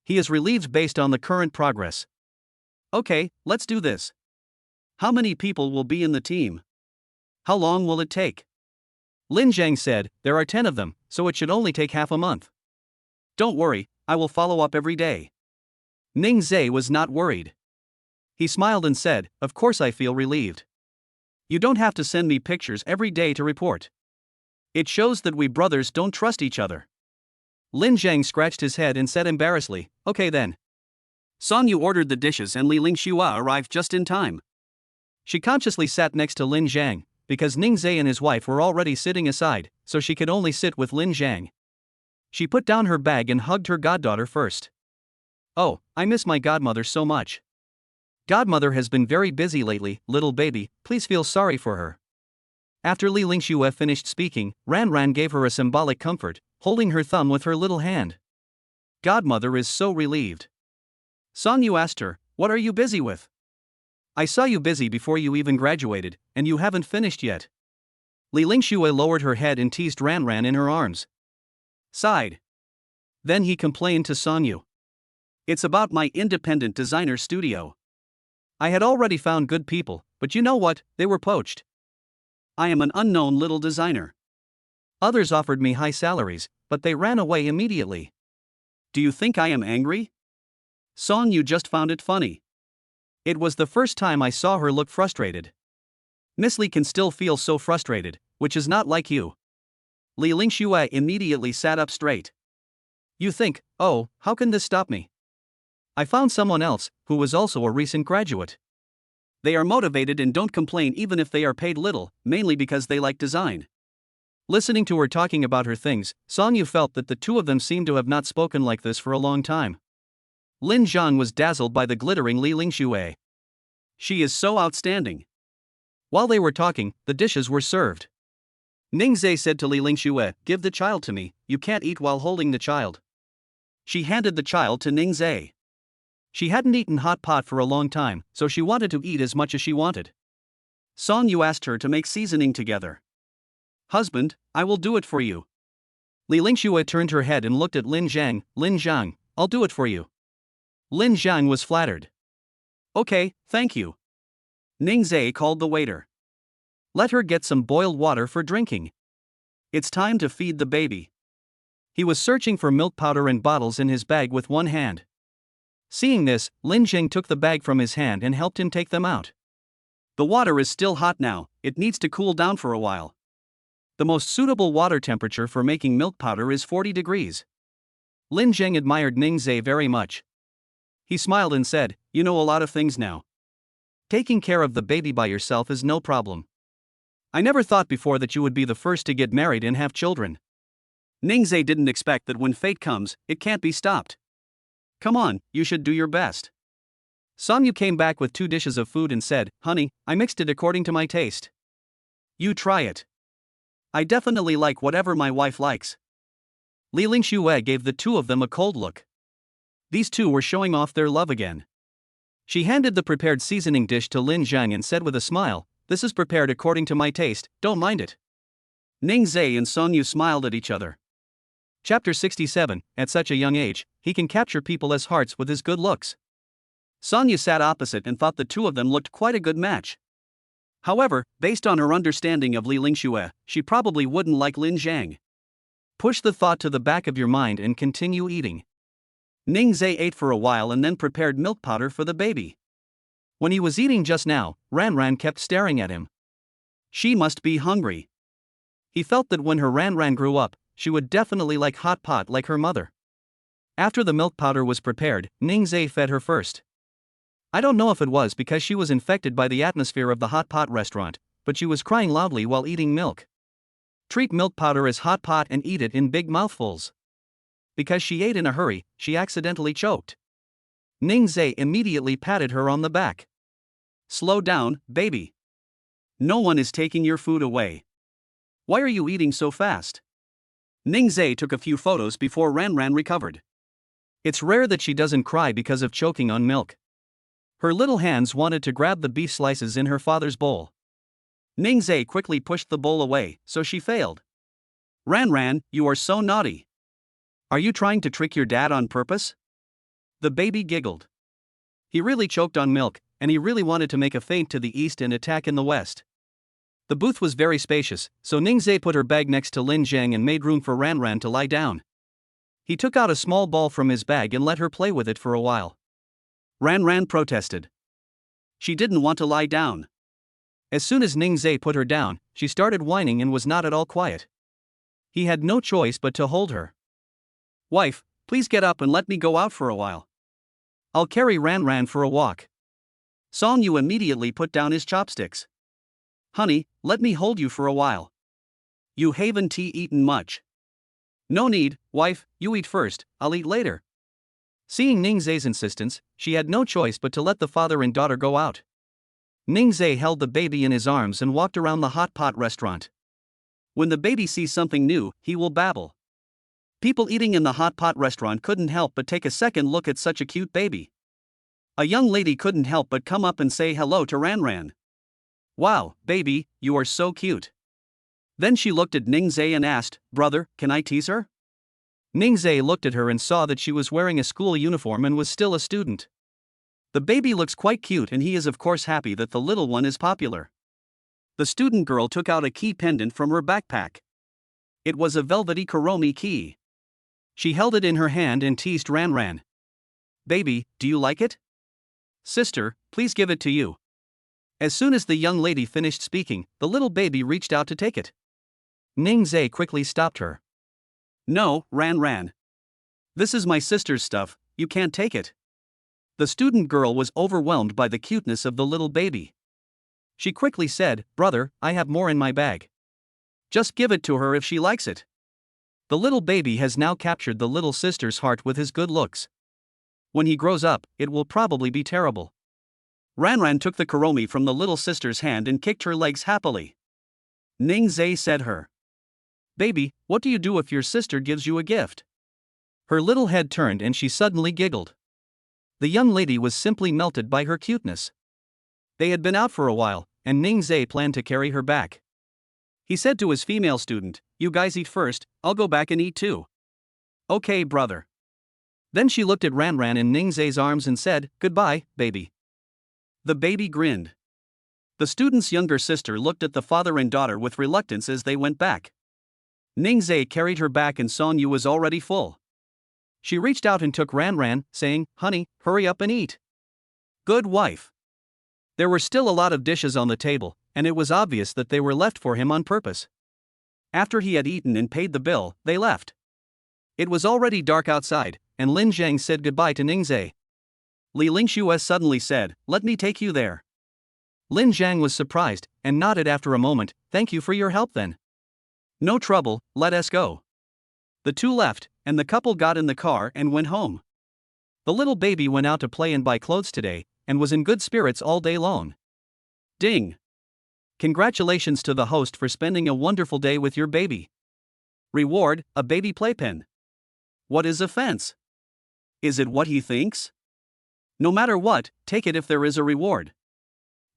He is relieved based on the current progress. Okay, let's do this. How many people will be in the team? How long will it take? Lin Zhang said, There are 10 of them, so it should only take half a month. Don't worry, I will follow up every day. Ning Zhe was not worried. He smiled and said, Of course I feel relieved. You don't have to send me pictures every day to report. It shows that we brothers don't trust each other. Lin Zhang scratched his head and said embarrassedly, Okay then. Song Yu ordered the dishes and Li Lingxue arrived just in time. She consciously sat next to Lin Zhang, because Ningzhe and his wife were already sitting aside, so she could only sit with Lin Zhang. She put down her bag and hugged her goddaughter first. "Oh, I miss my godmother so much. Godmother has been very busy lately, little baby, please feel sorry for her." After Li Lingxue finished speaking, Ran Ran gave her a symbolic comfort, holding her thumb with her little hand. Godmother is so relieved. Song Yu asked her, "What are you busy with? I saw you busy before you even graduated, and you haven't finished yet." Li Lingxue lowered her head and teased Ran Ran in her arms. Sighed. Then he complained to Song Yu. "It's about my independent designer studio. I had already found good people, but you know what, they were poached. I am an unknown little designer. Others offered me high salaries, but they ran away immediately. Do you think I am angry?" Song Yu just found it funny. It was the first time I saw her look frustrated. Miss Li can still feel so frustrated, which is not like you. Li Lingxue immediately sat up straight. You think, oh, how can this stop me? I found someone else, who was also a recent graduate. They are motivated and don't complain even if they are paid little, mainly because they like design. Listening to her talking about her things, Song Yu felt that the two of them seemed to have not spoken like this for a long time. Lin Zhang was dazzled by the glittering Li Lingxue. She is so outstanding. While they were talking, the dishes were served. Ningzhe said to Li Lingxue, "Give the child to me, you can't eat while holding the child." She handed the child to Ningzhe. She hadn't eaten hot pot for a long time, so she wanted to eat as much as she wanted. Song Yu asked her to make seasoning together. "Husband, I will do it for you." Li Lingxue turned her head and looked at Lin Zhang. "Lin Zhang, I'll do it for you." Lin Zhang was flattered. "Okay, thank you." Ningzhe called the waiter. "Let her get some boiled water for drinking. It's time to feed the baby." He was searching for milk powder and bottles in his bag with one hand. Seeing this, Lin Zhang took the bag from his hand and helped him take them out. "The water is still hot now, it needs to cool down for a while. The most suitable water temperature for making milk powder is 40 degrees. Lin Zhang admired Ningzhe very much. He smiled and said, "You know a lot of things now. Taking care of the baby by yourself is no problem. I never thought before that you would be the first to get married and have children." Ningzhe didn't expect that when fate comes, it can't be stopped. "Come on, you should do your best." Song Yu came back with 2 dishes of food and said, "Honey, I mixed it according to my taste. You try it. I definitely like whatever my wife likes." Li Lingxue gave the two of them a cold look. These two were showing off their love again. She handed the prepared seasoning dish to Lin Zhang and said with a smile, "This is prepared according to my taste, don't mind it." Ningzhe and Song Yu smiled at each other. Chapter 67, at such a young age, he can capture people's hearts with his good looks. Song Yu sat opposite and thought the two of them looked quite a good match. However, based on her understanding of Li Lingxue, she probably wouldn't like Lin Zhang. Push the thought to the back of your mind and continue eating. Ningzhe ate for a while and then prepared milk powder for the baby. When he was eating just now, Ran Ran kept staring at him. She must be hungry. He felt that when her Ran Ran grew up, she would definitely like hot pot like her mother. After the milk powder was prepared, Ningzhe fed her first. I don't know if it was because she was infected by the atmosphere of the hot pot restaurant, but she was crying loudly while eating milk. Treat milk powder as hot pot and eat it in big mouthfuls. Because she ate in a hurry, she accidentally choked. Ningzhe immediately patted her on the back. "Slow down, baby. No one is taking your food away. Why are you eating so fast?" Ningzhe took a few photos before Ran Ran recovered. It's rare that she doesn't cry because of choking on milk. Her little hands wanted to grab the beef slices in her father's bowl. Ningzhe quickly pushed the bowl away, so she failed. "Ran Ran, you are so naughty. Are you trying to trick your dad on purpose?" The baby giggled. He really choked on milk, and he really wanted to make a feint to the east and attack in the west. The booth was very spacious, so Ningzhe put her bag next to Lin Zhang and made room for Ran Ran to lie down. He took out a small ball from his bag and let her play with it for a while. Ran Ran protested. She didn't want to lie down. As soon as Ningzhe put her down, she started whining and was not at all quiet. He had no choice but to hold her. "Wife, please get up and let me go out for a while. I'll carry Ran Ran for a walk." Song Yu immediately put down his chopsticks. Honey, let me hold you for a while. You haven't eaten much. No need, wife, you eat first, I'll eat later. Seeing Ningzai's insistence, she had no choice but to let the father and daughter go out. Ningzai held the baby in his arms and walked around the hot pot restaurant. When the baby sees something new, he will babble. People eating in the hot pot restaurant couldn't help but take a second look at such a cute baby. A young lady couldn't help but come up and say hello to Ranran. Wow, baby, you are so cute. Then she looked at Ningzai and asked, brother, can I tease her? Ningzai looked at her and saw that she was wearing a school uniform and was still a student. The baby looks quite cute and he is of course happy that the little one is popular. The student girl took out a key pendant from her backpack. It was a velvety Kuromi key. She held it in her hand and teased Ranran. Baby, do you like it? Sister, please give it to you. As soon as the young lady finished speaking, the little baby reached out to take it. Ningzai quickly stopped her. No, Ranran. This is my sister's stuff, you can't take it. The student girl was overwhelmed by the cuteness of the little baby. She quickly said, brother, I have more in my bag. Just give it to her if she likes it. The little baby has now captured the little sister's heart with his good looks. When he grows up, it will probably be terrible. Ranran took the Kuromi from the little sister's hand and kicked her legs happily. Ningzai said her. Baby, what do you do if your sister gives you a gift? Her little head turned and she suddenly giggled. The young lady was simply melted by her cuteness. They had been out for a while, and Ningzai planned to carry her back. He said to his female student, you guys eat first, I'll go back and eat too. Okay, brother. Then she looked at Ranran in Ningzai's arms and said, goodbye, baby. The baby grinned. The student's younger sister looked at the father and daughter with reluctance as they went back. Ningzai carried her back and Song Yu was already full. She reached out and took Ranran, saying, honey, hurry up and eat. Good wife. There were still a lot of dishes on the table, and it was obvious that they were left for him on purpose. After he had eaten and paid the bill, they left. It was already dark outside, and Lin Zhang said goodbye to Ningzai. Li Lingshu suddenly said, let me take you there. Lin Zhang was surprised, and nodded after a moment, thank you for your help then. No trouble, let us go. The two left, and the couple got in the car and went home. The little baby went out to play and buy clothes today, and was in good spirits all day long. Ding! Congratulations to the host for spending a wonderful day with your baby. Reward, a baby playpen. What is offense? Is it what he thinks? No matter what, take it if there is a reward.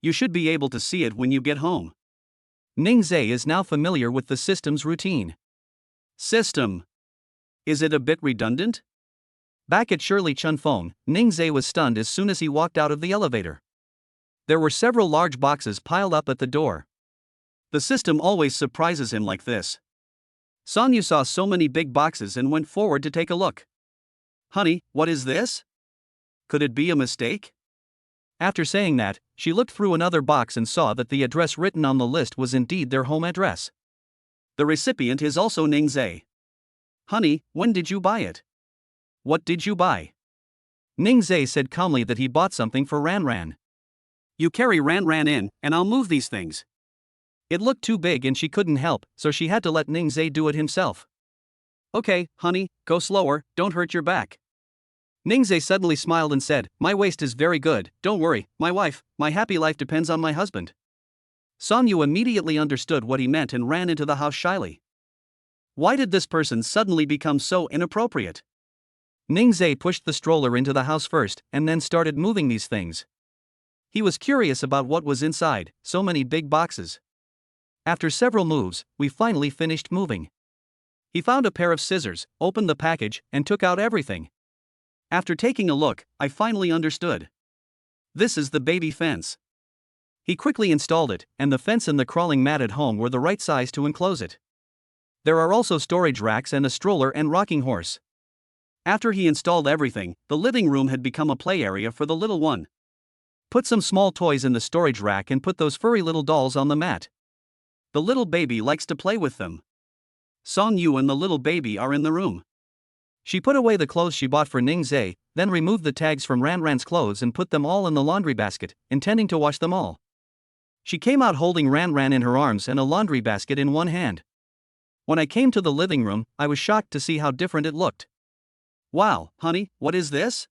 You should be able to see it when you get home. Ningzai is now familiar with the system's routine. System. Is it a bit redundant? Back at Shirley Chunfeng, Ningzai was stunned as soon as he walked out of the elevator. There were several large boxes piled up at the door. The system always surprises him like this. Song Yu saw so many big boxes and went forward to take a look. Honey, what is this? Could it be a mistake? After saying that, she looked through another box and saw that the address written on the list was indeed their home address. The recipient is also Ningzai. Honey, when did you buy it? What did you buy? Ningzai said calmly that he bought something for Ranran. You carry Ranran in, and I'll move these things. It looked too big and she couldn't help, so she had to let Ningzai do it himself. Okay, honey, go slower, don't hurt your back. Ningzai suddenly smiled and said, my waist is very good, don't worry, my wife, my happy life depends on my husband. Song Yu immediately understood what he meant and ran into the house shyly. Why did this person suddenly become so inappropriate? Ningzai pushed the stroller into the house first and then started moving these things. He was curious about what was inside, so many big boxes. After several moves, we finally finished moving. He found a pair of scissors, opened the package, and took out everything. After taking a look, I finally understood. This is the baby fence. He quickly installed it, and the fence and the crawling mat at home were the right size to enclose it. There are also storage racks and a stroller and rocking horse. After he installed everything, the living room had become a play area for the little one. Put some small toys in the storage rack and put those furry little dolls on the mat. The little baby likes to play with them. Song Yu and the little baby are in the room. She put away the clothes she bought for Ningzhe, then removed the tags from Ranran's clothes and put them all in the laundry basket, intending to wash them all. She came out holding Ranran in her arms and a laundry basket in one hand. When I came to the living room, I was shocked to see how different it looked. Wow, honey, what is this?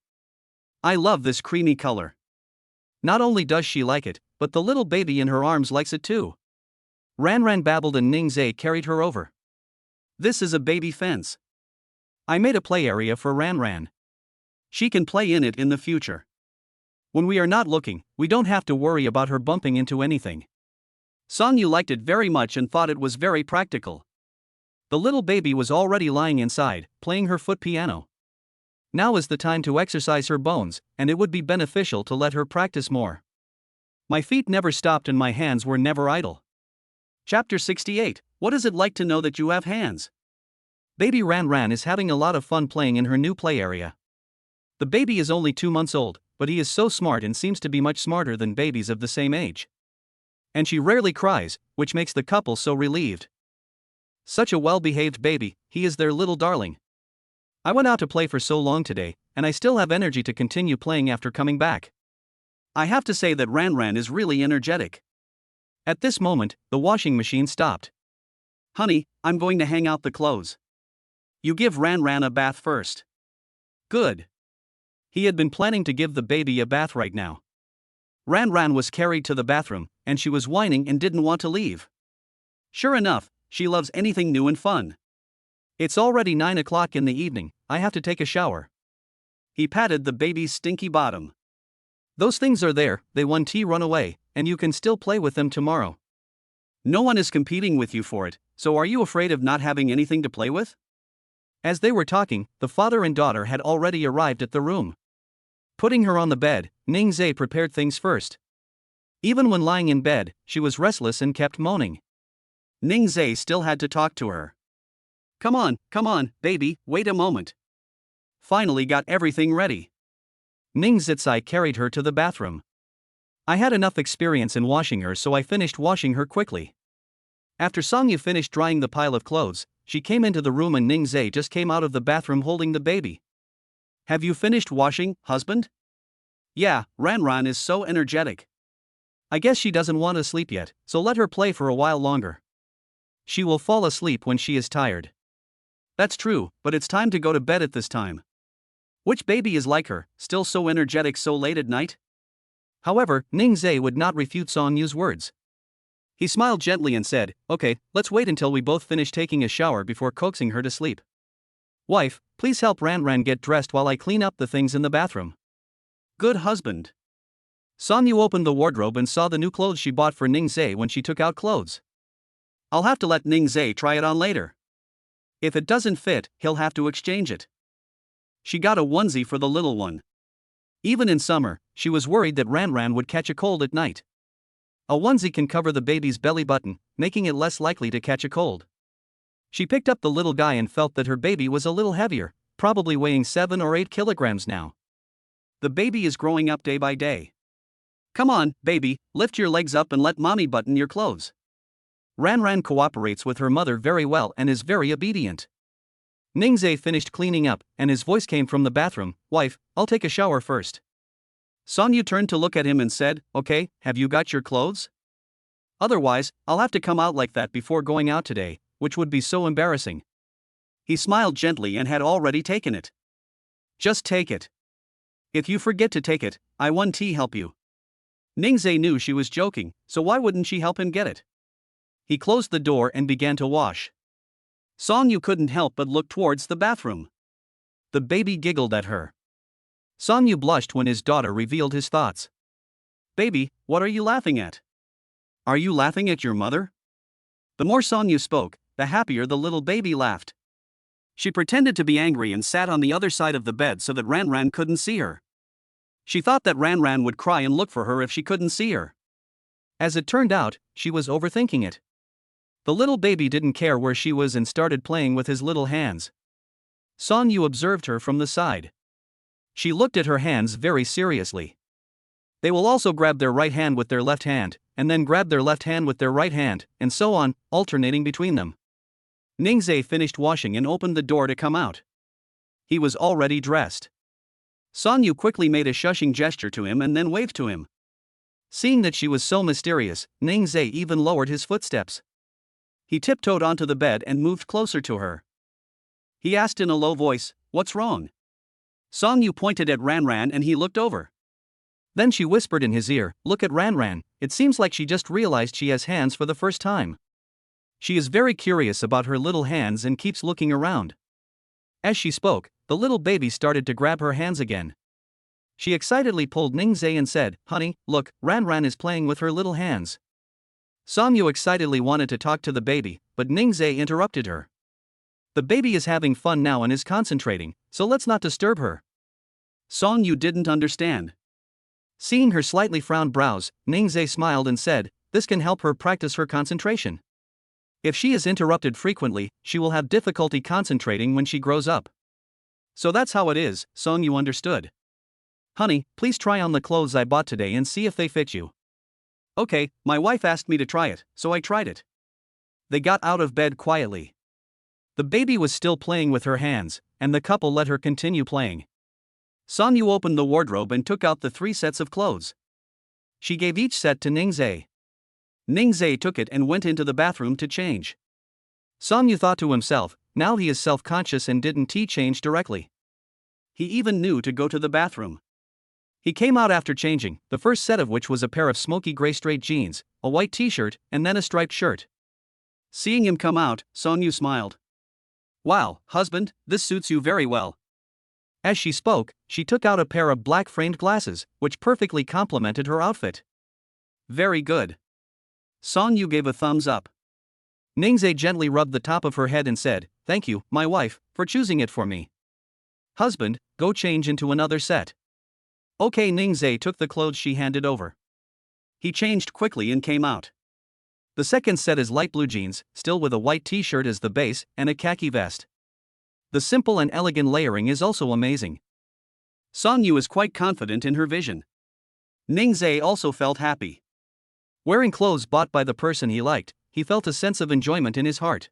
I love this creamy color. Not only does she like it, but the little baby in her arms likes it too. Ranran babbled and Ningzhe carried her over. This is a baby fence. I made a play area for Ranran. She can play in it in the future. When we are not looking, we don't have to worry about her bumping into anything. Songyu liked it very much and thought it was very practical. The little baby was already lying inside, playing her foot piano. Now is the time to exercise her bones, and it would be beneficial to let her practice more. My feet never stopped and my hands were never idle. Chapter 68. What is it like to know that you have hands? Baby Ranran is having a lot of fun playing in her new play area. The baby is only 2 months old, but he is so smart and seems to be much smarter than babies of the same age. And she rarely cries, which makes the couple so relieved. Such a well-behaved baby, he is their little darling. I went out to play for so long today, and I still have energy to continue playing after coming back. I have to say that Ranran is really energetic. At this moment, the washing machine stopped. Honey, I'm going to hang out the clothes. You give Ranran a bath first. Good. He had been planning to give the baby a bath right now. Ranran was carried to the bathroom, and she was whining and didn't want to leave. Sure enough, she loves anything new and fun. It's already 9 o'clock in the evening, I have to take a shower. He patted the baby's stinky bottom. Those things are there, they won't run away, and you can still play with them tomorrow. No one is competing with you for it, so are you afraid of not having anything to play with? As they were talking, the father and daughter had already arrived at the room. Putting her on the bed, Ningzhe prepared things first. Even when lying in bed, she was restless and kept moaning. Ningzhe still had to talk to her. Come on, baby, wait a moment. Finally got everything ready. Ningzhe carried her to the bathroom. I had enough experience in washing her, so I finished washing her quickly. After Songyu finished drying the pile of clothes, she came into the room and Ningzhe just came out of the bathroom holding the baby. Have you finished washing, husband? Yeah, Ranran is so energetic. I guess she doesn't want to sleep yet, so let her play for a while longer. She will fall asleep when she is tired. That's true, but it's time to go to bed at this time. Which baby is like her, still so energetic so late at night? However, Ningzhe would not refute Songyu's words. He smiled gently and said, Okay, let's wait until we both finish taking a shower before coaxing her to sleep. Wife, please help Ranran get dressed while I clean up the things in the bathroom. Good husband. Songyu opened the wardrobe and saw the new clothes she bought for Ningzhe when she took out clothes. I'll have to let Ningzhe try it on later. If it doesn't fit, he'll have to exchange it. She got a onesie for the little one. Even in summer, she was worried that Ranran would catch a cold at night. A onesie can cover the baby's belly button, making it less likely to catch a cold. She picked up the little guy and felt that her baby was a little heavier, probably weighing 7 or 8 kilograms now. The baby is growing up day by day. Come on, baby, lift your legs up and let mommy button your clothes. Ranran cooperates with her mother very well and is very obedient. Ningzhe finished cleaning up, and his voice came from the bathroom, Wife, I'll take a shower first. Songyu turned to look at him and said, Okay, have you got your clothes? Otherwise, I'll have to come out like that before going out today, which would be so embarrassing. He smiled gently and had already taken it. Just take it. If you forget to take it, I won't help you. Ningzhe knew she was joking, so why wouldn't she help him get it? He closed the door and began to wash. Songyu couldn't help but look towards the bathroom. The baby giggled at her. Songyu blushed when his daughter revealed his thoughts. Baby, what are you laughing at? Are you laughing at your mother? The more Songyu spoke, the happier the little baby laughed. She pretended to be angry and sat on the other side of the bed so that Ranran couldn't see her. She thought that Ranran would cry and look for her if she couldn't see her. As it turned out, she was overthinking it. The little baby didn't care where she was and started playing with his little hands. Songyu observed her from the side. She looked at her hands very seriously. They will also grab their right hand with their left hand, and then grab their left hand with their right hand, and so on, alternating between them. Ningzhe finished washing and opened the door to come out. He was already dressed. Song Yu quickly made a shushing gesture to him and then waved to him. Seeing that she was so mysterious, Ning Zai even lowered his footsteps. He tiptoed onto the bed and moved closer to her. He asked in a low voice, "What's wrong?" Song Yu pointed at Ran Ran and he looked over. Then she whispered in his ear, "Look at Ran Ran, it seems like she just realized she has hands for the first time. She is very curious about her little hands and keeps looking around." As she spoke, the little baby started to grab her hands again. She excitedly pulled Ning Zai and said, "Honey, look, Ran Ran is playing with her little hands." Song Yu excitedly wanted to talk to the baby, but Ning Zai interrupted her. "The baby is having fun now and is concentrating, so let's not disturb her." Song Yu didn't understand. Seeing her slightly frowned brows, Ning Zai smiled and said, "This can help her practice her concentration. If she is interrupted frequently, she will have difficulty concentrating when she grows up." "So that's how it is," Song Yu understood. "Honey, please try on the clothes I bought today and see if they fit you." "Okay, my wife asked me to try it, so I tried it." They got out of bed quietly. The baby was still playing with her hands, and the couple let her continue playing. Song Yu opened the wardrobe and took out the 3 sets of clothes. She gave each set to Ning Zai. Ning Zai took it and went into the bathroom to change. Song Yu thought to himself, now he is self-conscious and didn't change directly. He even knew to go to the bathroom. He came out after changing, the first set of which was a pair of smoky gray straight jeans, a white t-shirt, and then a striped shirt. Seeing him come out, Song Yu smiled. "Wow, husband, this suits you very well." As she spoke, she took out a pair of black framed glasses, which perfectly complemented her outfit. "Very good." Song Yu gave a thumbs up. Ning Zai gently rubbed the top of her head and said, "Thank you, my wife, for choosing it for me. Husband, go change into another set." Okay, Ning Zai took the clothes she handed over. He changed quickly and came out. The second set is light blue jeans, still with a white t-shirt as the base, and a khaki vest. The simple and elegant layering is also amazing. Song Yu is quite confident in her vision. Ning Zai also felt happy. Wearing clothes bought by the person he liked, he felt a sense of enjoyment in his heart.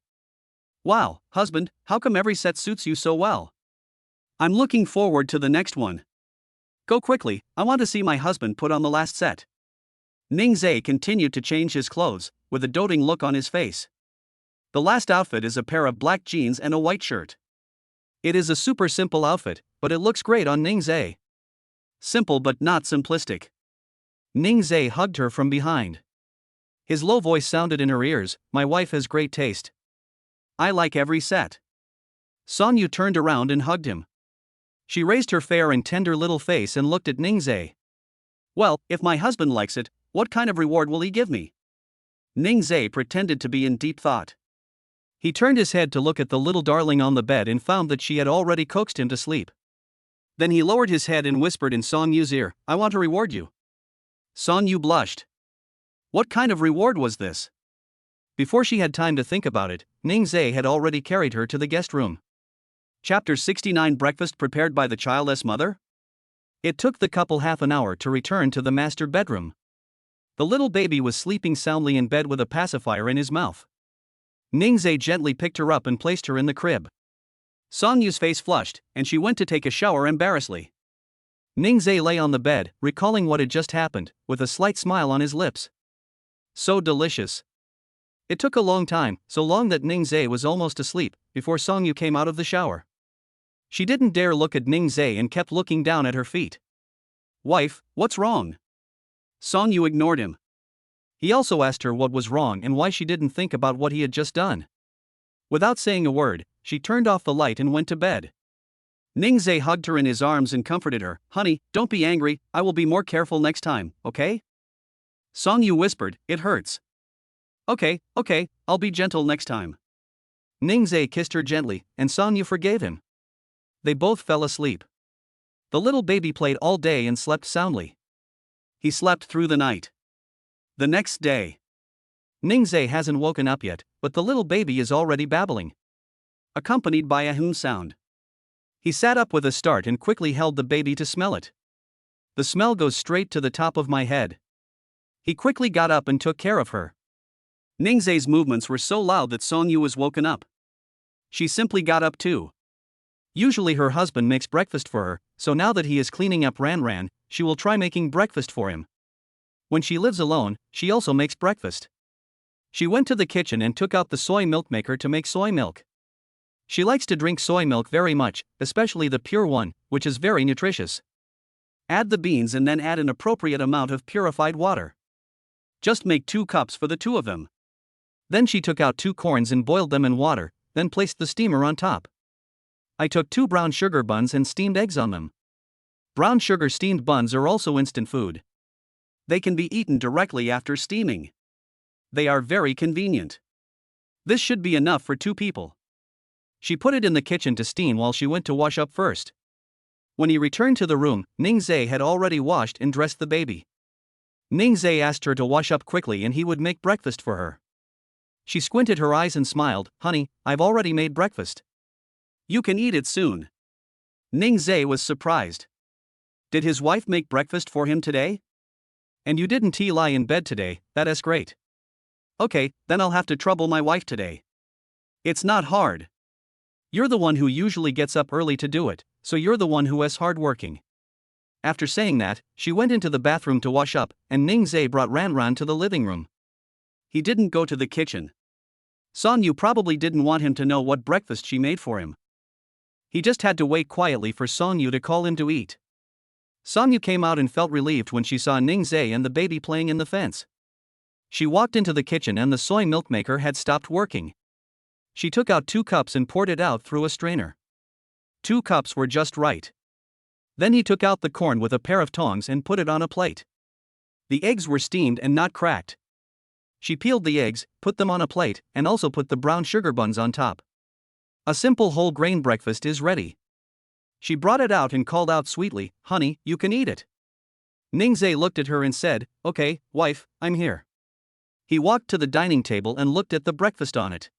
"Wow, husband, how come every set suits you so well? I'm looking forward to the next one. Go quickly, I want to see my husband put on the last set." Ning Zai continued to change his clothes, with a doting look on his face. The last outfit is a pair of black jeans and a white shirt. It is a super simple outfit, but it looks great on Ning Zai. Simple but not simplistic. Ning Zai hugged her from behind. His low voice sounded in her ears, "My wife has great taste. I like every set." Song Yu turned around and hugged him. She raised her fair and tender little face and looked at Ning Zai. "Well, if my husband likes it, what kind of reward will he give me?" Ning Zai pretended to be in deep thought. He turned his head to look at the little darling on the bed and found that she had already coaxed him to sleep. Then he lowered his head and whispered in Song Yu's ear, "I want to reward you." Song Yu blushed. What kind of reward was this? Before she had time to think about it, Ning Zai had already carried her to the guest room. Chapter 69 Breakfast prepared by the childless mother? It took the couple half an hour to return to the master bedroom. The little baby was sleeping soundly in bed with a pacifier in his mouth. Ning Zai gently picked her up and placed her in the crib. Song Yu's face flushed, and she went to take a shower embarrassedly. Ning Zai lay on the bed, recalling what had just happened, with a slight smile on his lips. So delicious. It took a long time, so long that Ning Zai was almost asleep, before Song Yu came out of the shower. She didn't dare look at Ning Zai and kept looking down at her feet. "Wife, what's wrong?" Song Yu ignored him. He also asked her what was wrong and why she didn't think about what he had just done. Without saying a word, she turned off the light and went to bed. Ning Zai hugged her in his arms and comforted her, "Honey, don't be angry, I will be more careful next time, okay?" Song Yu whispered, "It hurts." Okay, I'll be gentle next time." Ning Zai kissed her gently, and Song Yu forgave him. They both fell asleep. The little baby played all day and slept soundly. He slept through the night. The next day. Ning Zai hasn't woken up yet, but the little baby is already babbling, accompanied by a hum sound. He sat up with a start and quickly held the baby to smell it. "The smell goes straight to the top of my head." He quickly got up and took care of her. Ning Zai's movements were so loud that Song Yu was woken up. She simply got up too. Usually her husband makes breakfast for her, so now that he is cleaning up Ran, she will try making breakfast for him. When she lives alone, she also makes breakfast. She went to the kitchen and took out the soy milk maker to make soy milk. She likes to drink soy milk very much, especially the pure one, which is very nutritious. Add the beans and then add an appropriate amount of purified water. Just make 2 cups for the 2 of them. Then she took out 2 corns and boiled them in water, then placed the steamer on top. I took 2 brown sugar buns and steamed eggs on them. Brown sugar steamed buns are also instant food. They can be eaten directly after steaming. They are very convenient. This should be enough for 2 people. She put it in the kitchen to steam while she went to wash up first. When he returned to the room, Ningzai had already washed and dressed the baby. Ningzai asked her to wash up quickly and he would make breakfast for her. She squinted her eyes and smiled, "Honey, I've already made breakfast. You can eat it soon." Ningzai was surprised. Did his wife make breakfast for him today? And you didn't lie in bed today, that is great. Okay, then I'll have to trouble my wife today. It's not hard. You're the one who usually gets up early to do it, so you're the one who is hardworking. After saying that, she went into the bathroom to wash up, and Ningzai brought Ran to the living room. He didn't go to the kitchen. Sonyu probably didn't want him to know what breakfast she made for him. He just had to wait quietly for Sonyu to call him to eat. Sonyu came out and felt relieved when she saw Ningzai and the baby playing in the fence. She walked into the kitchen and the soy milk maker had stopped working. She took out 2 cups and poured it out through a strainer. 2 cups were just right. Then he took out the corn with a pair of tongs and put it on a plate. The eggs were steamed and not cracked. She peeled the eggs, put them on a plate, and also put the brown sugar buns on top. A simple whole grain breakfast is ready. She brought it out and called out sweetly, "Honey, you can eat it." Ningzai looked at her and said, "Okay, wife, I'm here." He walked to the dining table and looked at the breakfast on it.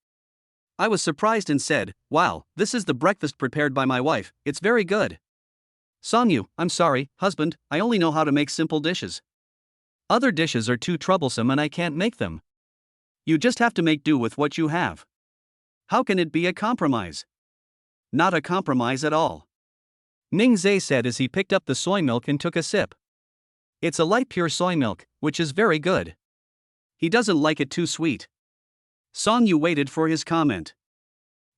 I was surprised and said, "Wow, this is the breakfast prepared by my wife, it's very good." "Sonyu, I'm sorry, husband, I only know how to make simple dishes. Other dishes are too troublesome and I can't make them. You just have to make do with what you have. How can it be a compromise?" "Not a compromise at all," Ningzai said as he picked up the soy milk and took a sip. It's a light pure soy milk, which is very good. He doesn't like it too sweet. Sonyu waited for his comment.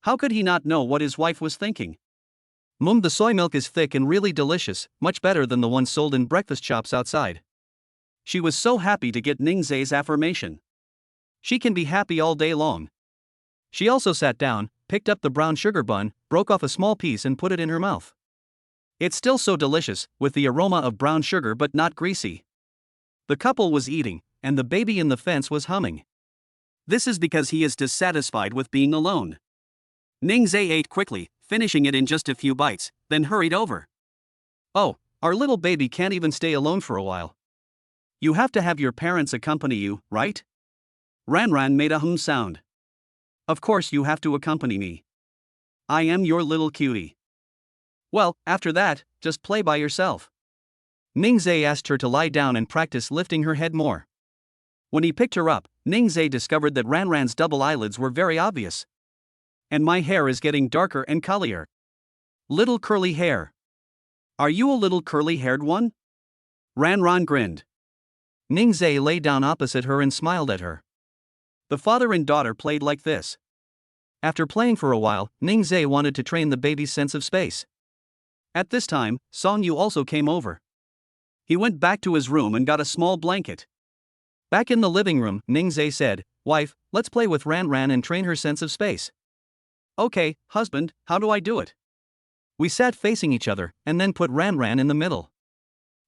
How could he not know what his wife was thinking? The soy milk is thick and really delicious, much better than the one sold in breakfast shops outside. She was so happy to get Ningzai's affirmation. She can be happy all day long. She also sat down, picked up the brown sugar bun, broke off a small piece and put it in her mouth. It's still so delicious, with the aroma of brown sugar but not greasy. The couple was eating, and the baby in the fence was humming. This is because he is dissatisfied with being alone. Ningzai ate quickly, finishing it in just a few bites, then hurried over. "Oh, our little baby can't even stay alone for a while. You have to have your parents accompany you, right?" Ran made a hum sound. "Of course you have to accompany me. I am your little cutie." "Well, after that, just play by yourself." Ningzai asked her to lie down and practice lifting her head more. When he picked her up, Ningzai discovered that Ran's double eyelids were very obvious. "And my hair is getting darker and curlier. Little curly hair. Are you a little curly-haired one?" Ran grinned. Ningzai lay down opposite her and smiled at her. The father and daughter played like this. After playing for a while, Ningzai wanted to train the baby's sense of space. At this time, Sonyu also came over. He went back to his room and got a small blanket. Back in the living room, Ningzai said, "Wife, let's play with Ran and train her sense of space." "Okay, husband, how do I do it?" We sat facing each other, and then put Ran in the middle.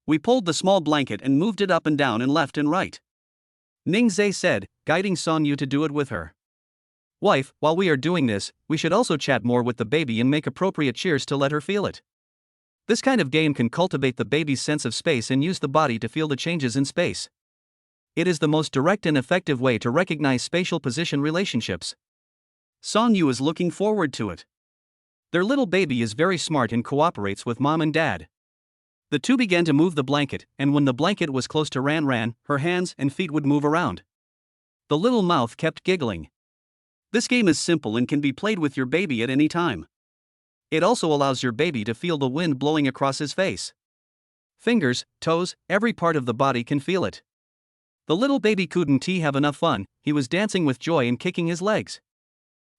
We pulled the small blanket and moved it up and down and left and right. Ningzai said, guiding Sonyu to do it with her. "Wife, while we are doing this, we should also chat more with the baby and make appropriate cheers to let her feel it. This kind of game can cultivate the baby's sense of space and use the body to feel the changes in space. It is the most direct and effective way to recognize spatial position relationships." Sonyu is looking forward to it. Their little baby is very smart and cooperates with mom and dad. The two began to move the blanket, and when the blanket was close to Ran, her hands and feet would move around. The little mouth kept giggling. This game is simple and can be played with your baby at any time. It also allows your baby to feel the wind blowing across his face. Fingers, toes, every part of the body can feel it. The little baby couldn't have enough fun, he was dancing with joy and kicking his legs.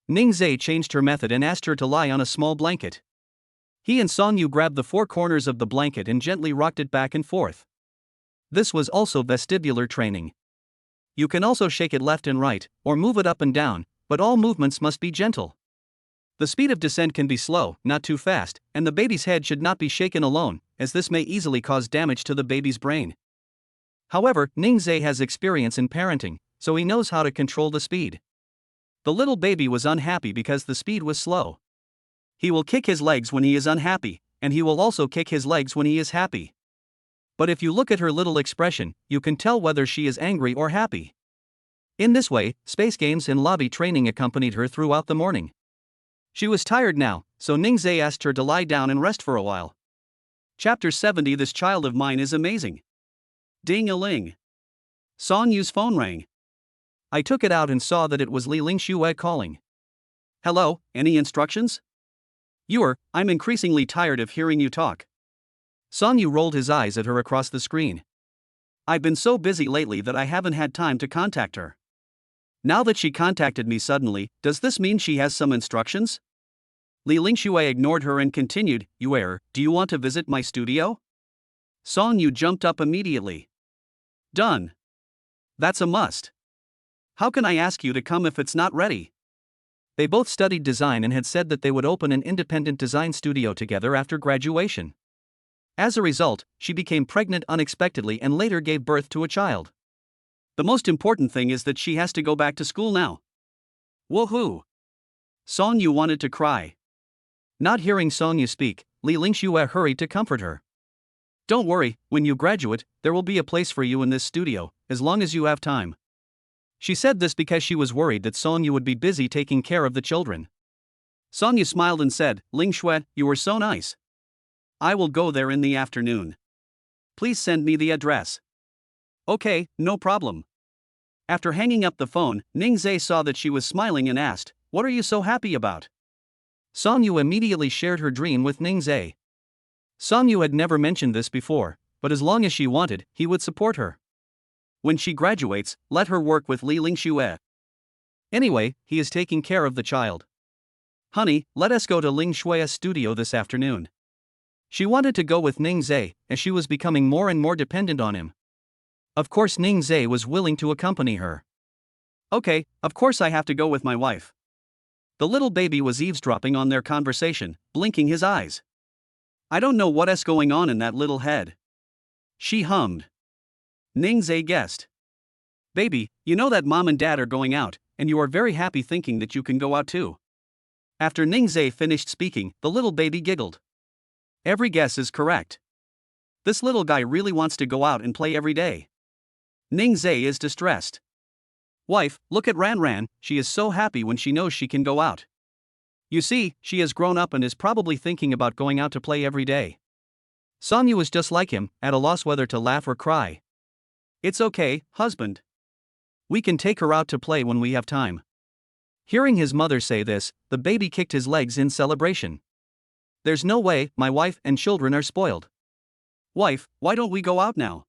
Ningzai changed her method and asked her to lie on a small blanket. He and Songyu grabbed the four corners of the blanket and gently rocked it back and forth. This was also vestibular training. You can also shake it left and right, or move it up and down, but all movements must be gentle. The speed of descent can be slow, not too fast, and the baby's head should not be shaken alone, as this may easily cause damage to the baby's brain. However, Ningzai has experience in parenting, so he knows how to control the speed. The little baby was unhappy because the speed was slow. He will kick his legs when he is unhappy, and he will also kick his legs when he is happy. But if you look at her little expression, you can tell whether she is angry or happy. In this way, space games and lobby training accompanied her throughout the morning. She was tired now, so Ningzai asked her to lie down and rest for a while. Chapter 70. This child of mine is amazing. Ding-a-ling. Songyu's phone rang. I took it out and saw that it was Li Lingxue calling. Hello, any instructions? I'm increasingly tired of hearing you talk. Songyu rolled his eyes at her across the screen. I've been so busy lately that I haven't had time to contact her. Now that she contacted me suddenly, does this mean she has some instructions? Li Lingxue ignored her and continued, do you want to visit my studio? Songyu jumped up immediately. Done. That's a must. How can I ask you to come if it's not ready? They both studied design and had said that they would open an independent design studio together after graduation. As a result, she became pregnant unexpectedly and later gave birth to a child. The most important thing is that she has to go back to school now. Woohoo! Songyu wanted to cry. Not hearing Songyu speak, Li Lingxue hurried to comfort her. Don't worry, when you graduate, there will be a place for you in this studio, as long as you have time. She said this because she was worried that Songyu would be busy taking care of the children. Songyu smiled and said, Lingxue, you were so nice. I will go there in the afternoon. Please send me the address. Okay, no problem. After hanging up the phone, Ningzai saw that she was smiling and asked, What are you so happy about? Songyu immediately shared her dream with Ningzai. Songyu had never mentioned this before, but as long as she wanted, he would support her. When she graduates, let her work with Li Lingxue. Anyway, he is taking care of the child. Honey, let us go to Lingxue's studio this afternoon. She wanted to go with Ningzai, as she was becoming more and more dependent on him. Of course, Ningzai was willing to accompany her. Okay, of course I have to go with my wife. The little baby was eavesdropping on their conversation, blinking his eyes. I don't know what's going on in that little head. She hummed. Ningzai guessed. Baby, you know that mom and dad are going out, and you are very happy thinking that you can go out too. After Ningzai finished speaking, the little baby giggled. Every guess is correct. This little guy really wants to go out and play every day. Ningzai is distressed. Wife, look at Ran, she is so happy when she knows she can go out. You see, she has grown up and is probably thinking about going out to play every day. Songyu was just like him, at a loss whether to laugh or cry. It's okay, husband. We can take her out to play when we have time. Hearing his mother say this, the baby kicked his legs in celebration. There's no way, my wife and children are spoiled. Wife, why don't we go out now?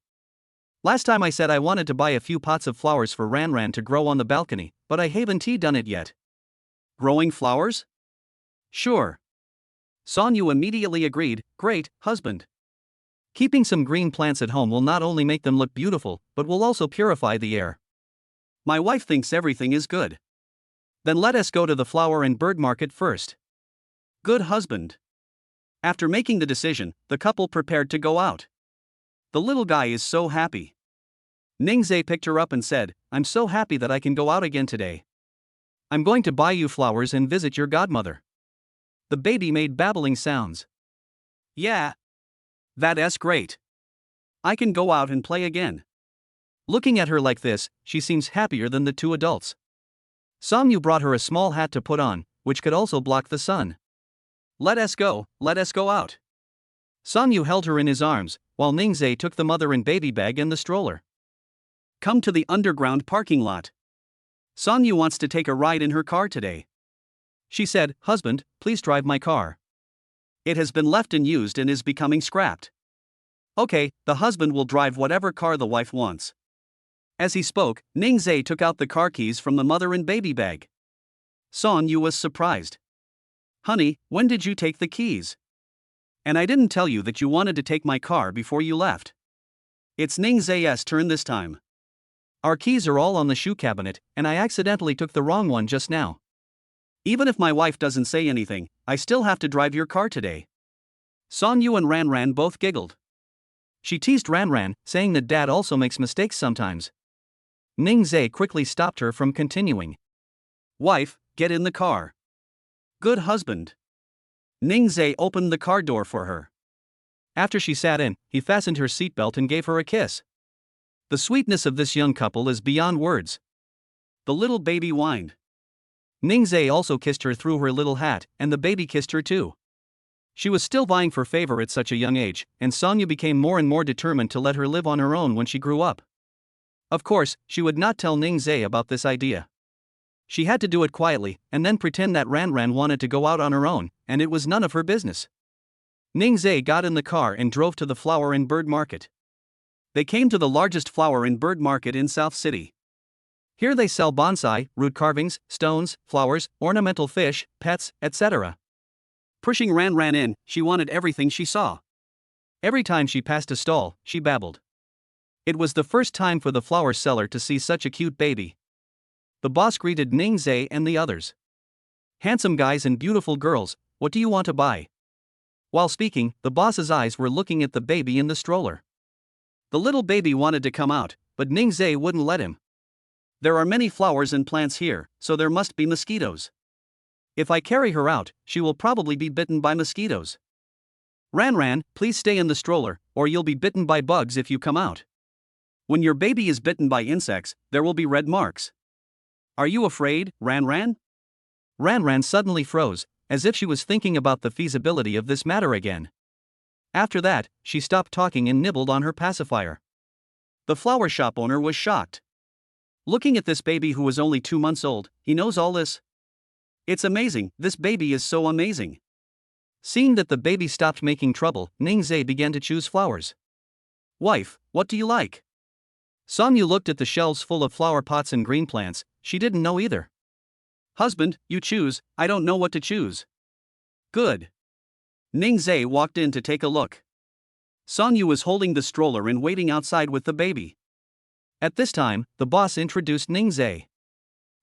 Last time I said I wanted to buy a few pots of flowers for Ran to grow on the balcony, but I haven't done it yet. Growing flowers? Sure. Songyu immediately agreed, great, husband. Keeping some green plants at home will not only make them look beautiful, but will also purify the air. My wife thinks everything is good. Then let us go to the flower and bird market first. Good husband. After making the decision, the couple prepared to go out. The little guy is so happy. Ningzai picked her up and said, I'm so happy that I can go out again today. I'm going to buy you flowers and visit your godmother. The baby made babbling sounds. Yeah. That's great. I can go out and play again. Looking at her like this, she seems happier than the two adults. Songyu brought her a small hat to put on, which could also block the sun. Let us go out. Songyu held her in his arms, while Ningzai took the mother and baby bag and the stroller. Come to the underground parking lot. Songyu wants to take a ride in her car today. She said, Husband, please drive my car. It has been left unused and is becoming scrapped. Okay, the husband will drive whatever car the wife wants. As he spoke, Ningzhe took out the car keys from the mother and baby bag. Son Yu was surprised. Honey, when did you take the keys? And I didn't tell you that you wanted to take my car before you left. It's Ningzhe's turn this time. Our keys are all on the shoe cabinet, and I accidentally took the wrong one just now. Even if my wife doesn't say anything, I still have to drive your car today. Son Yu and Ranran both giggled. She teased Ranran, saying that dad also makes mistakes sometimes. Ningzhe quickly stopped her from continuing. Wife, get in the car. Good husband. Ningzhe opened the car door for her. After she sat in, he fastened her seatbelt and gave her a kiss. The sweetness of this young couple is beyond words. The little baby whined. Ningzhe also kissed her through her little hat, and the baby kissed her too. She was still vying for favor at such a young age, and Sonia became more and more determined to let her live on her own when she grew up. Of course, she would not tell Ningzhe about this idea. She had to do it quietly, and then pretend that Ranran wanted to go out on her own, and it was none of her business. Ningzhe got in the car and drove to the flower and bird market. They came to the largest flower and bird market in South City. Here they sell bonsai, root carvings, stones, flowers, ornamental fish, pets, etc. Pushing Ranran in, she wanted everything she saw. Every time she passed a stall, she babbled. It was the first time for the flower seller to see such a cute baby. The boss greeted Ningzhe and the others. Handsome guys and beautiful girls, what do you want to buy? While speaking, the boss's eyes were looking at the baby in the stroller. The little baby wanted to come out, but Ningzhe wouldn't let him. There are many flowers and plants here, so there must be mosquitoes. If I carry her out, she will probably be bitten by mosquitoes. Ranran, please stay in the stroller, or you'll be bitten by bugs if you come out. When your baby is bitten by insects, there will be red marks. Are you afraid, Ranran? Ranran suddenly froze, as if she was thinking about the feasibility of this matter again. After that, she stopped talking and nibbled on her pacifier. The flower shop owner was shocked. Looking at this baby who was only 2 months old, he knows all this? It's amazing, this baby is so amazing. Seeing that the baby stopped making trouble, Ningzhe began to choose flowers. Wife, what do you like? Sonia looked at the shelves full of flower pots and green plants, she didn't know either. Husband, you choose, I don't know what to choose. Good. Ningzhe walked in to take a look. Sonia was holding the stroller and waiting outside with the baby. At this time, the boss introduced Ningzhe.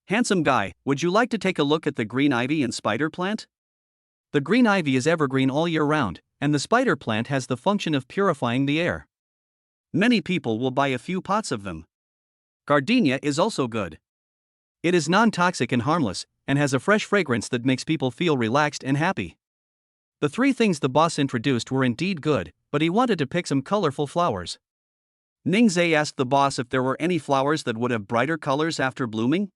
Handsome guy, would you like to take a look at the green ivy and spider plant? The green ivy is evergreen all year round, and the spider plant has the function of purifying the air. Many people will buy a few pots of them. Gardenia is also good. It is non-toxic and harmless, and has a fresh fragrance that makes people feel relaxed and happy. The 3 things the boss introduced were indeed good, but he wanted to pick some colorful flowers. Ningzhe asked the boss if there were any flowers that would have brighter colors after blooming.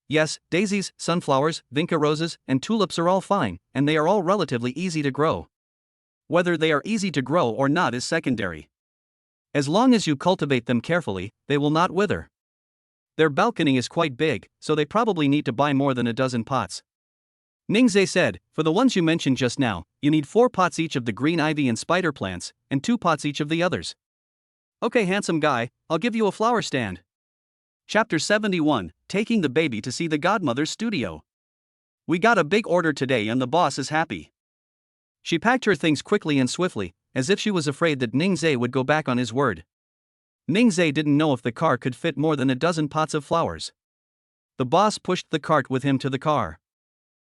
Yes, daisies, sunflowers, vinca roses, and tulips are all fine, and they are all relatively easy to grow. Whether they are easy to grow or not is secondary. As long as you cultivate them carefully, they will not wither. Their balcony is quite big, so they probably need to buy more than a dozen pots. Ningzhe said, for the ones you mentioned just now, you need 4 pots each of the green ivy and spider plants, and 2 pots each of the others. Okay, handsome guy, I'll give you a flower stand. Chapter 71, Taking the Baby to See the Godmother's Studio. We got a big order today and the boss is happy. She packed her things quickly and swiftly, as if she was afraid that Ningzhe would go back on his word. Ningzhe didn't know if the car could fit more than a dozen pots of flowers. The boss pushed the cart with him to the car.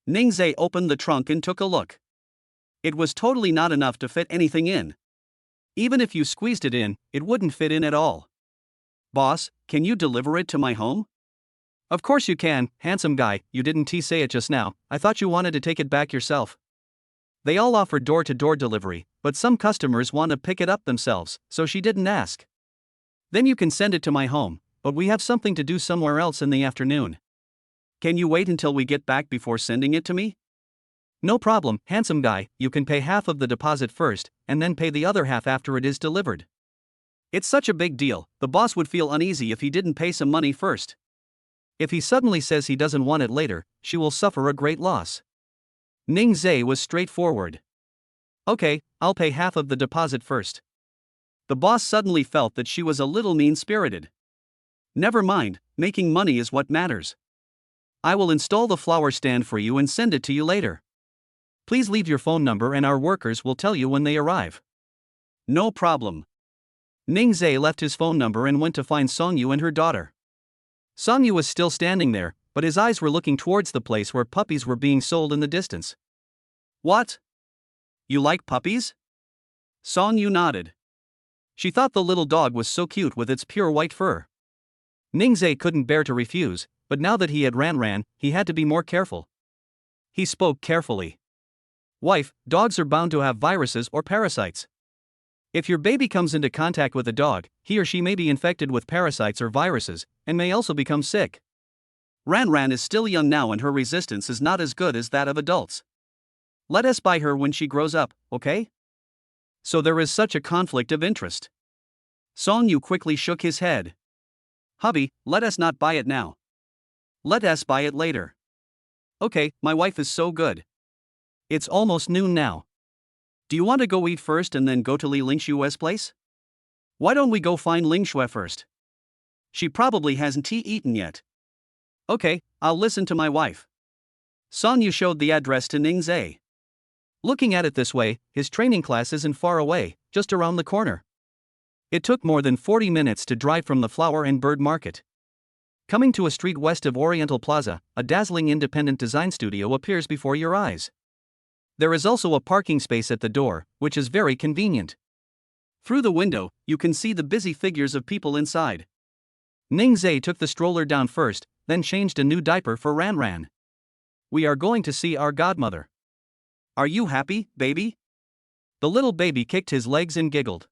Ningzhe opened the trunk and took a look. It was totally not enough to fit anything in. Even if you squeezed it in, it wouldn't fit in at all. Boss, can you deliver it to my home? Of course you can, handsome guy, you didn't say it just now, I thought you wanted to take it back yourself. They all offer door-to-door delivery, but some customers want to pick it up themselves, so she didn't ask. Then you can send it to my home, but we have something to do somewhere else in the afternoon. Can you wait until we get back before sending it to me? No problem, handsome guy, you can pay half of the deposit first, and then pay the other half after it is delivered. It's such a big deal, the boss would feel uneasy if he didn't pay some money first. If he suddenly says he doesn't want it later, she will suffer a great loss. Ningzhe was straightforward. Okay, I'll pay half of the deposit first. The boss suddenly felt that she was a little mean-spirited. Never mind, making money is what matters. I will install the flower stand for you and send it to you later. Please leave your phone number and our workers will tell you when they arrive. No problem. Ningzhe left his phone number and went to find Songyu and her daughter. Songyu was still standing there, but his eyes were looking towards the place where puppies were being sold in the distance. What? You like puppies? Songyu nodded. She thought the little dog was so cute with its pure white fur. Ningzhe couldn't bear to refuse, but now that he had Ran, he had to be more careful. He spoke carefully. Wife, dogs are bound to have viruses or parasites. If your baby comes into contact with a dog, he or she may be infected with parasites or viruses, and may also become sick. Ran is still young now and her resistance is not as good as that of adults. Let us buy her when she grows up, okay? So there is such a conflict of interest. Songyu quickly shook his head. Hubby, let us not buy it now. Let us buy it later. Okay, my wife is so good. It's almost noon now. Do you want to go eat first and then go to Li Lingshue's place? Why don't we go find Lingshue first? She probably hasn't eaten yet. Okay, I'll listen to my wife. Songyu showed the address to Ningzhe. Looking at it this way, his training class isn't far away, just around the corner. It took more than 40 minutes to drive from the flower and bird market. Coming to a street west of Oriental Plaza, a dazzling independent design studio appears before your eyes. There is also a parking space at the door, which is very convenient. Through the window, you can see the busy figures of people inside. Ningzhe took the stroller down first, then changed a new diaper for Ran. We are going to see our godmother. Are you happy, baby? The little baby kicked his legs and giggled.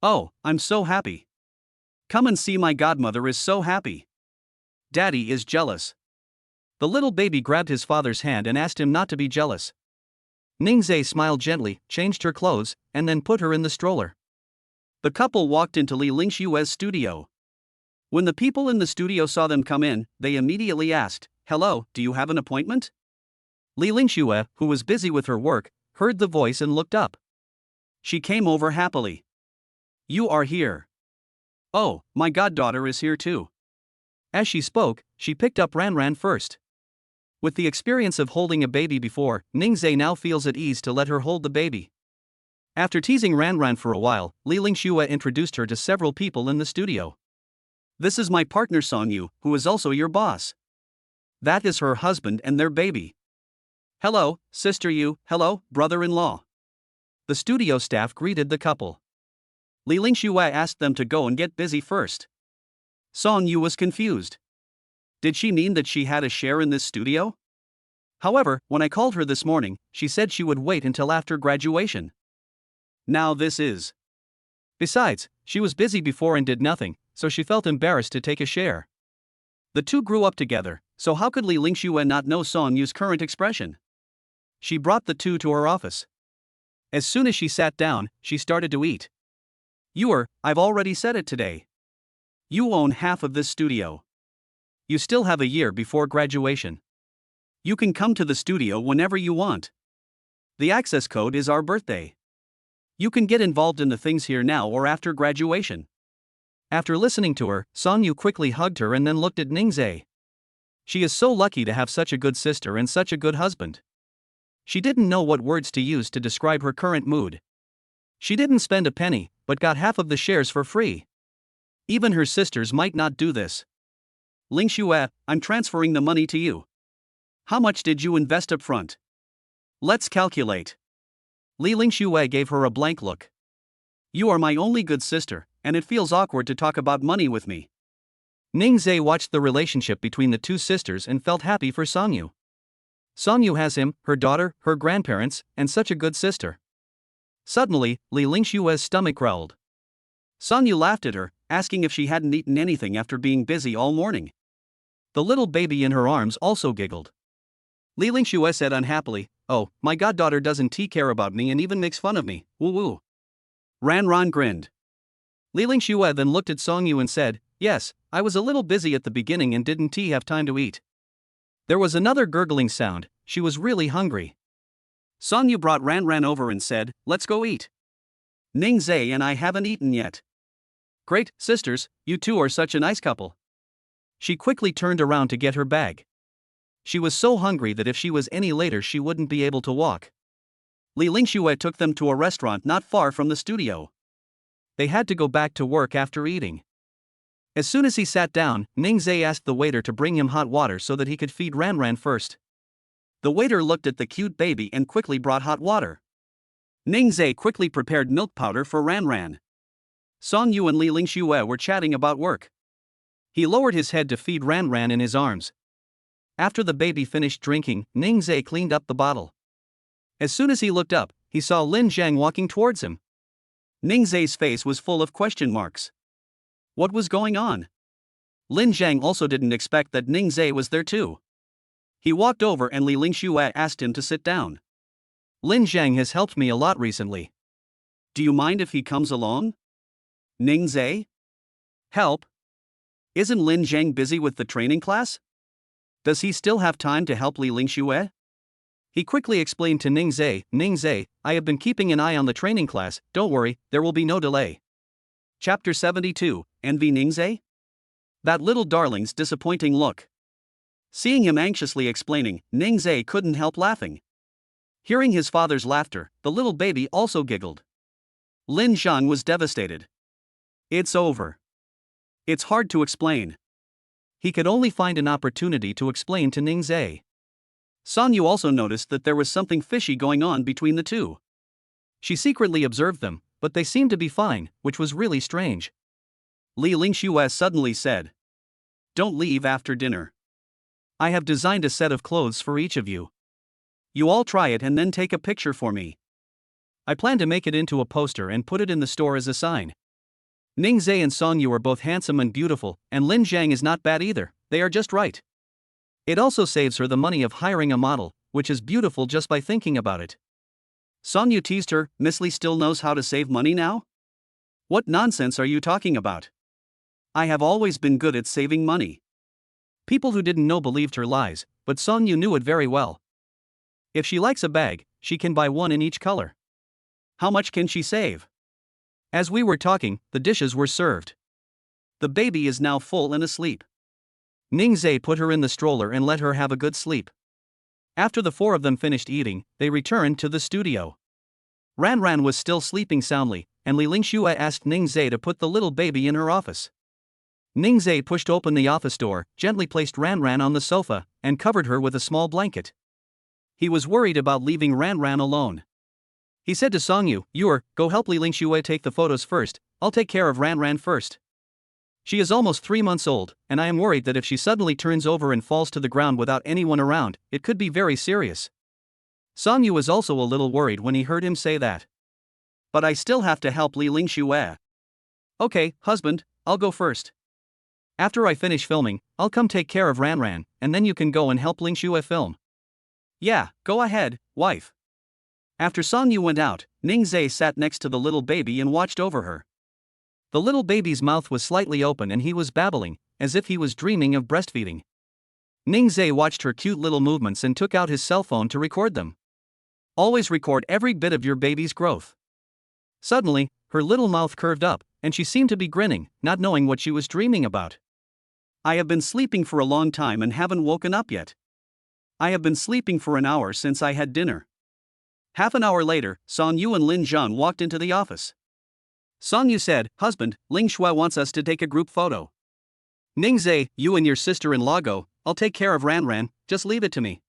Oh, I'm so happy. Come and see, my godmother is so happy. Daddy is jealous. The little baby grabbed his father's hand and asked him not to be jealous. Ningzhe smiled gently, changed her clothes, and then put her in the stroller. The couple walked into Li Lingshue's studio. When the people in the studio saw them come in, they immediately asked, "Hello, do you have an appointment?" Li Lingshue, who was busy with her work, heard the voice and looked up. She came over happily. You are here. Oh, my goddaughter is here too. As she spoke, she picked up Ran first. With the experience of holding a baby before, Ningzhe now feels at ease to let her hold the baby. After teasing Ran for a while, Li Lingshue introduced her to several people in the studio. This is my partner Songyu, who is also your boss. That is her husband and their baby. Hello, sister Yu, hello, brother-in-law. The studio staff greeted the couple. Li Lingshue asked them to go and get busy first. Songyu was confused. Did she mean that she had a share in this studio? However, when I called her this morning, she said she would wait until after graduation. Now this is. Besides, she was busy before and did nothing, so she felt embarrassed to take a share. The two grew up together, so how could Li Lingshue not know Songyu's current expression? She brought the two to her office. As soon as she sat down, she started to eat. I've already said it today. You own half of this studio. You still have a year before graduation. You can come to the studio whenever you want. The access code is our birthday. You can get involved in the things here now or after graduation. After listening to her, Songyu quickly hugged her and then looked at Ningzhe. She is so lucky to have such a good sister and such a good husband. She didn't know what words to use to describe her current mood. She didn't spend a penny, but got half of the shares for free. Even her sisters might not do this. Lingshue, I'm transferring the money to you. How much did you invest up front? Let's calculate. Li Lingshue gave her a blank look. You are my only good sister, and it feels awkward to talk about money with me. Ningzhe watched the relationship between the two sisters and felt happy for Songyu. Songyu has him, her daughter, her grandparents, and such a good sister. Suddenly, Li Lingshue's stomach growled. Songyu laughed at her, asking if she hadn't eaten anything after being busy all morning. The little baby in her arms also giggled. Li Lingshue said unhappily, "Oh, my goddaughter doesn't care about me and even makes fun of me, woo woo." Ran grinned. Li Lingshue then looked at Songyu and said, "Yes, I was a little busy at the beginning and didn't have time to eat." There was another gurgling sound, she was really hungry. Song Yu brought Ran Ran over and said, "Let's go eat. Ning Zai and I haven't eaten yet." "Great, sisters, you two are such a nice couple." She quickly turned around to get her bag. She was so hungry that if she was any later she wouldn't be able to walk. Li Lingxue took them to a restaurant not far from the studio. They had to go back to work after eating. As soon as he sat down, Ning Zai asked the waiter to bring him hot water so that he could feed Ran Ran first. The waiter looked at the cute baby and quickly brought hot water. Ning Zai quickly prepared milk powder for Ran Ran. Song Yu and Li Lingxue were chatting about work. He lowered his head to feed Ran Ran in his arms. After the baby finished drinking, Ning Zai cleaned up the bottle. As soon as he looked up, he saw Lin Zhang walking towards him. Ning Zai's face was full of question marks. What was going on? Lin Zhang also didn't expect that Ning Zai was there too. He walked over and Li Lingxue asked him to sit down. "Lin Zhang has helped me a lot recently. Do you mind if he comes along?" Ning Zai? Help? Isn't Lin Zhang busy with the training class? Does he still have time to help Li Lingxue? He quickly explained to Ning Zai, "Ning Zai, I have been keeping an eye on the training class, don't worry, there will be no delay." Chapter 72, Envy Ning Zai? That little darling's disappointing look. Seeing him anxiously explaining, Ning Zai couldn't help laughing. Hearing his father's laughter, the little baby also giggled. Lin Zhang was devastated. It's over. It's hard to explain. He could only find an opportunity to explain to Ning Zai. Song Yu also noticed that there was something fishy going on between the two. She secretly observed them, but they seemed to be fine, which was really strange. Li Lingxue suddenly said, "Don't leave after dinner. I have designed a set of clothes for each of you. You all try it and then take a picture for me. I plan to make it into a poster and put it in the store as a sign." Ning Zai and Song Yu are both handsome and beautiful, and Lin Zhang is not bad either, they are just right. It also saves her the money of hiring a model, which is beautiful just by thinking about it. Song Yu teased her, "Miss Li still knows how to save money now? What nonsense are you talking about? I have always been good at saving money." People who didn't know believed her lies, but Song Yu knew it very well. If she likes a bag, she can buy one in each color. How much can she save? As we were talking, the dishes were served. The baby is now full and asleep. Ning Zai put her in the stroller and let her have a good sleep. After the four of them finished eating, they returned to the studio. Ran Ran was still sleeping soundly, and Li Lingxue asked Ning Zai to put the little baby in her office. Ning Zai pushed open the office door, gently placed Ran Ran on the sofa, and covered her with a small blanket. He was worried about leaving Ran Ran alone. He said to Song Yu, "Go help Li Lingxue take the photos first, I'll take care of Ran Ran first. She is almost 3 months old, and I am worried that if she suddenly turns over and falls to the ground without anyone around, it could be very serious." Song Yu was also a little worried when he heard him say that. "But I still have to help Li Lingxue." "Okay, husband, I'll go first. After I finish filming, I'll come take care of Ran Ran, and then you can go and help Lingxue film." "Yeah, go ahead, wife." After Song Yu went out, Ning Zai sat next to the little baby and watched over her. The little baby's mouth was slightly open and he was babbling, as if he was dreaming of breastfeeding. Ning Zai watched her cute little movements and took out his cell phone to record them. Always record every bit of your baby's growth. Suddenly, her little mouth curved up, and she seemed to be grinning, not knowing what she was dreaming about. "I have been sleeping for a long time and haven't woken up yet. I have been sleeping for an hour since I had dinner." Half an hour later, Song Yu and Lin Zhang walked into the office. Song Yu said, "Husband, Lingxue wants us to take a group photo." "Ning Zai, you and your sister-in-law go, I'll take care of Ran Ran, just leave it to me."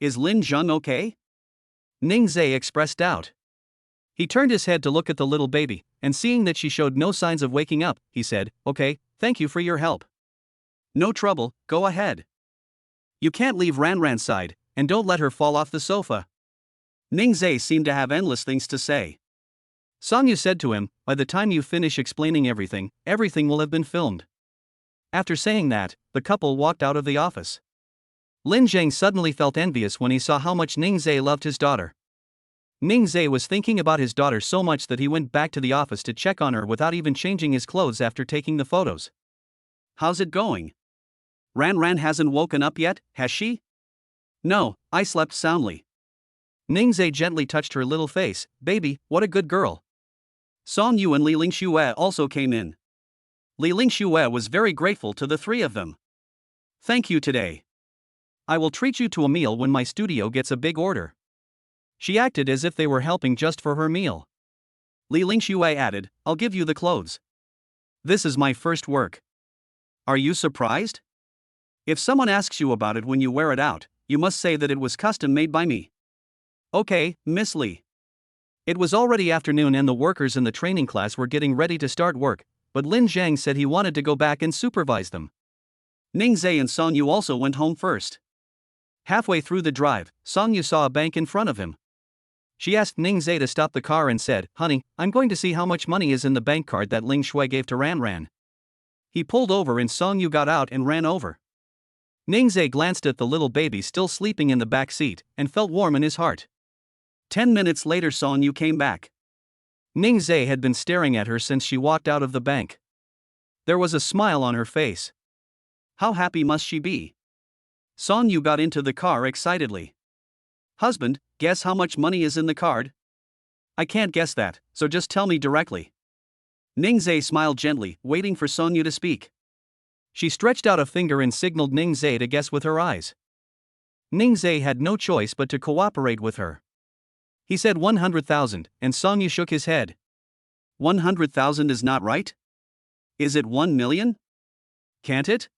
"Is Lin Zhang okay?" Ning Zai expressed doubt. He turned his head to look at the little baby, and seeing that she showed no signs of waking up, he said, "Okay, thank you for your help." "No trouble, go ahead. You can't leave Ran Ran's side, and don't let her fall off the sofa." Ning Zai seemed to have endless things to say. Song Yu said to him, "By the time you finish explaining everything will have been filmed." After saying that, the couple walked out of the office. Lin Zhang suddenly felt envious when he saw how much Ning Zai loved his daughter. Ning Zai was thinking about his daughter so much that he went back to the office to check on her without even changing his clothes after taking the photos. "How's it going? Ran Ran hasn't woken up yet, has she?" "No, I slept soundly." Ningzai gently touched her little face. Baby, what a good girl. Song Yu and Li Lingxue also came in. Li Lingxue was very grateful to the three of them. Thank you today. I will treat you to a meal when my studio gets a big order. She acted as if they were helping just for her meal. Li Lingxue added, I'll give you the clothes. This is my first work. Are you surprised? If someone asks you about it when you wear it out, you must say that it was custom made by me. Okay, Miss Li. It was already afternoon and the workers in the training class were getting ready to start work, but Lin Zhang said he wanted to go back and supervise them. Ningzai and Song Yu also went home first. Halfway through the drive, Song Yu saw a bank in front of him. She asked Ningzai to stop the car and said, Honey, I'm going to see how much money is in the bank card that Ling Shui gave to Ran Ran. He pulled over and Song Yu got out and ran over. Ningzai glanced at the little baby still sleeping in the back seat and felt warm in his heart. 10 minutes later Song Yu came back. Ningzai had been staring at her since she walked out of the bank. There was a smile on her face. How happy must she be? Song Yu got into the car excitedly. Husband, guess how much money is in the card? I can't guess that, so just tell me directly. Ningzai smiled gently, waiting for Song Yu to speak. She stretched out a finger and signaled Ningzai to guess with her eyes. Ningzai had no choice but to cooperate with her. He said 100,000, and Song Yu shook his head. 100,000 is not right? Is it 1 million? Can't it?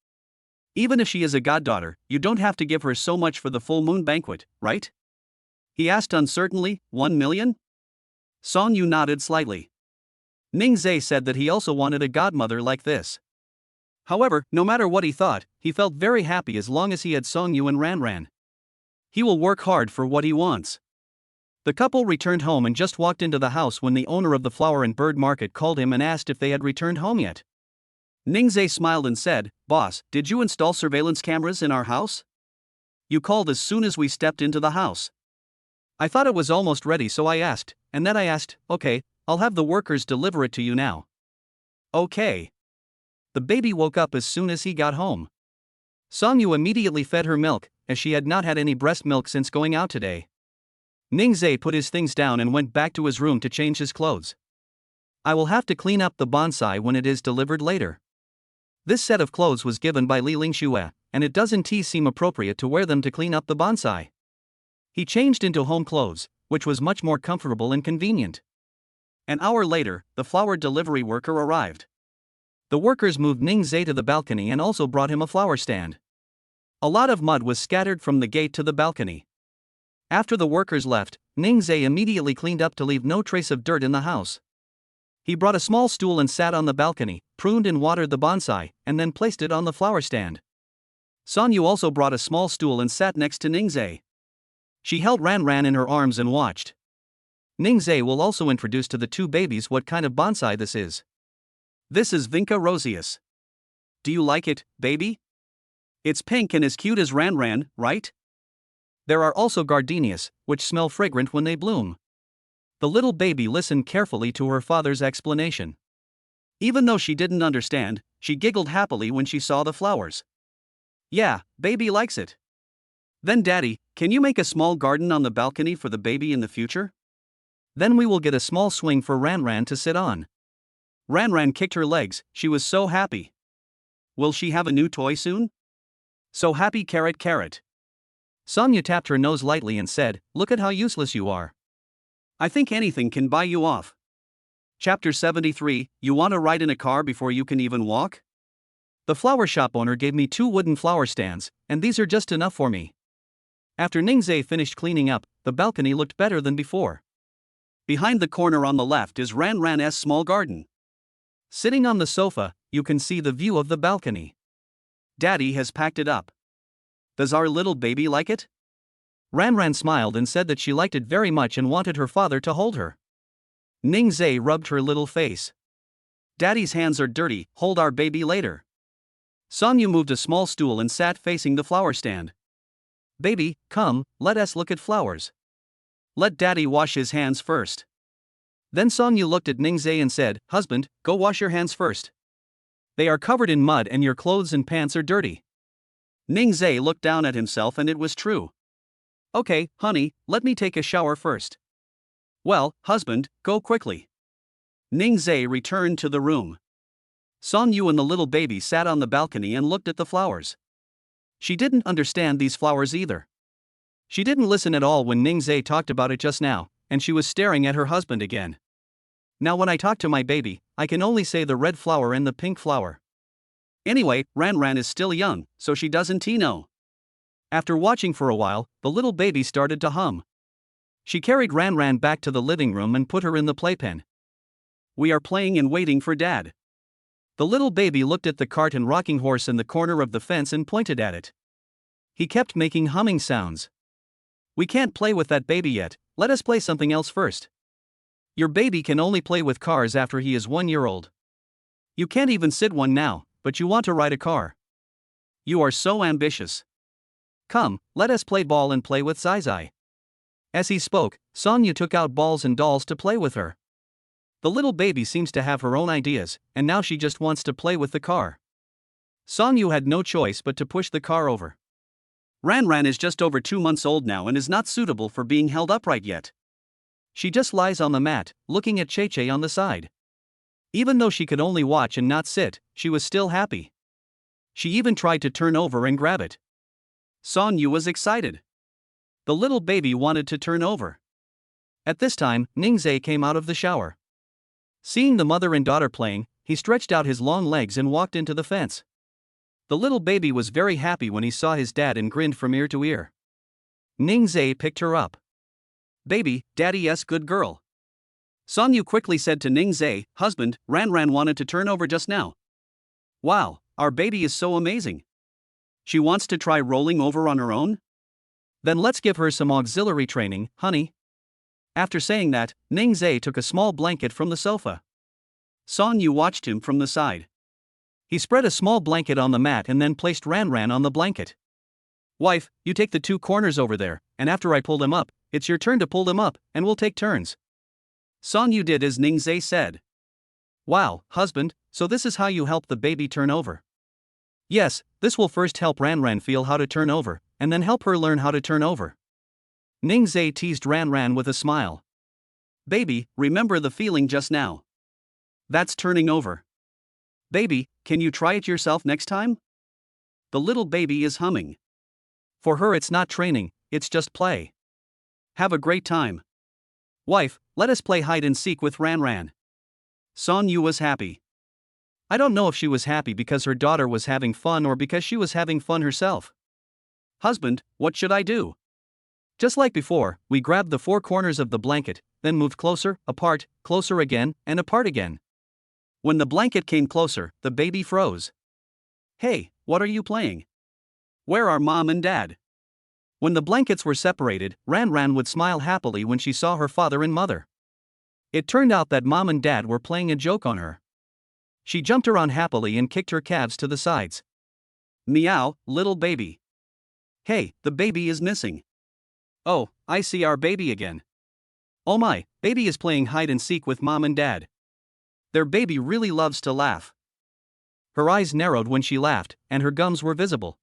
Even if she is a goddaughter, you don't have to give her so much for the full moon banquet, right? He asked uncertainly, 1 million? Song Yu nodded slightly. Ningzai said that he also wanted a godmother like this. However, no matter what he thought, he felt very happy as long as he had Song Yu and Ran Ran. He will work hard for what he wants. The couple returned home and just walked into the house when the owner of the flower and bird market called him and asked if they had returned home yet. Ningzai smiled and said, Boss, did you install surveillance cameras in our house? You called as soon as we stepped into the house. I thought it was almost ready so I asked, and then I asked, okay, I'll have the workers deliver it to you now. Okay. The baby woke up as soon as he got home. Song Yu immediately fed her milk, as she had not had any breast milk since going out today. Ningzai put his things down and went back to his room to change his clothes. I will have to clean up the bonsai when it is delivered later. This set of clothes was given by Li Lingxue, and it doesn't seem appropriate to wear them to clean up the bonsai. He changed into home clothes, which was much more comfortable and convenient. An hour later, the flower delivery worker arrived. The workers moved Ningzai to the balcony and also brought him a flower stand. A lot of mud was scattered from the gate to the balcony. After the workers left, Ningzai immediately cleaned up to leave no trace of dirt in the house. He brought a small stool and sat on the balcony, pruned and watered the bonsai, and then placed it on the flower stand. Song Yu also brought a small stool and sat next to Ningzai. She held Ran Ran in her arms and watched. Ningzai will also introduce to the two babies what kind of bonsai this is. This is Vinca roseus. Do you like it, baby? It's pink and as cute as Ran Ran, right? There are also gardenias, which smell fragrant when they bloom. The little baby listened carefully to her father's explanation. Even though she didn't understand, she giggled happily when she saw the flowers. Yeah, baby likes it. Then Daddy, can you make a small garden on the balcony for the baby in the future? Then we will get a small swing for Ran Ran to sit on. Ran Ran kicked her legs, she was so happy. Will she have a new toy soon? So happy carrot carrot. Song Yu tapped her nose lightly and said, Look at how useless you are. I think anything can buy you off. Chapter 73, You want to ride in a car before you can even walk? The flower shop owner gave me 2 wooden flower stands, and these are just enough for me. After Ningzai finished cleaning up, the balcony looked better than before. Behind the corner on the left is Ran Ran's small garden. Sitting on the sofa, you can see the view of the balcony. Daddy has packed it up. Does our little baby like it? Ran Ran smiled and said that she liked it very much and wanted her father to hold her. Ningzai rubbed her little face. Daddy's hands are dirty, hold our baby later. Song Yu moved a small stool and sat facing the flower stand. Baby, come, let us look at flowers. Let Daddy wash his hands first. Then Song Yu looked at Ningzai and said, Husband, go wash your hands first. They are covered in mud and your clothes and pants are dirty. Ningzai looked down at himself and it was true. Okay, honey, let me take a shower first. Well, husband, go quickly. Ningzhe returned to the room. Song Yu and the little baby sat on the balcony and looked at the flowers. She didn't understand these flowers either. She didn't listen at all when Ningzhe talked about it just now, and she was staring at her husband again. Now when I talk to my baby, I can only say the red flower and the pink flower. Anyway, Ran is still young, so she doesn't know. After watching for a while, the little baby started to hum. She carried Ran back to the living room and put her in the playpen. We are playing and waiting for Dad. The little baby looked at the cart and rocking horse in the corner of the fence and pointed at it. He kept making humming sounds. We can't play with that baby yet, let us play something else first. Your baby can only play with cars after he is 1 year old. You can't even sit one now, but you want to ride a car. You are so ambitious. Come, let us play ball and play with Zai. As he spoke, Song Yu took out balls and dolls to play with her. The little baby seems to have her own ideas, and now she just wants to play with the car. Song Yu had no choice but to push the car over. Ran is just over 2 months old now and is not suitable for being held upright yet. She just lies on the mat, looking at Che on the side. Even though she could only watch and not sit, she was still happy. She even tried to turn over and grab it. Song Yu was excited. The little baby wanted to turn over. At this time, Ningzhe came out of the shower. Seeing the mother and daughter playing, he stretched out his long legs and walked into the fence. The little baby was very happy when he saw his dad and grinned from ear to ear. Ningzhe picked her up. Baby, daddy-yes, good girl. Song Yu quickly said to Ningzhe, husband, Ran wanted to turn over just now. Wow, our baby is so amazing. She wants to try rolling over on her own? Then let's give her some auxiliary training, honey. After saying that, Ningzhe took a small blanket from the sofa. Song Yu watched him from the side. He spread a small blanket on the mat and then placed Ran on the blanket. Wife, you take the 2 corners over there, and after I pull them up, it's your turn to pull them up, and we'll take turns. Song Yu did as Ningzhe said. Wow, husband, so this is how you help the baby turn over. Yes, this will first help Ran feel how to turn over, and then help her learn how to turn over. Ningzhe teased Ran with a smile. Baby, remember the feeling just now. That's turning over. Baby, can you try it yourself next time? The little baby is humming. For her it's not training, it's just play. Have a great time. Wife, let us play hide and seek with Ran. Song Yu was happy. I don't know if she was happy because her daughter was having fun or because she was having fun herself. Husband, what should I do? Just like before, we grabbed the 4 corners of the blanket, then moved closer, apart, closer again, and apart again. When the blanket came closer, the baby froze. Hey, what are you playing? Where are Mom and Dad? When the blankets were separated, Ran would smile happily when she saw her father and mother. It turned out that Mom and Dad were playing a joke on her. She jumped around happily and kicked her calves to the sides. Meow, little baby. Hey, the baby is missing. Oh, I see our baby again. Oh my, baby is playing hide and seek with Mom and Dad. Their baby really loves to laugh. Her eyes narrowed when she laughed, and her gums were visible.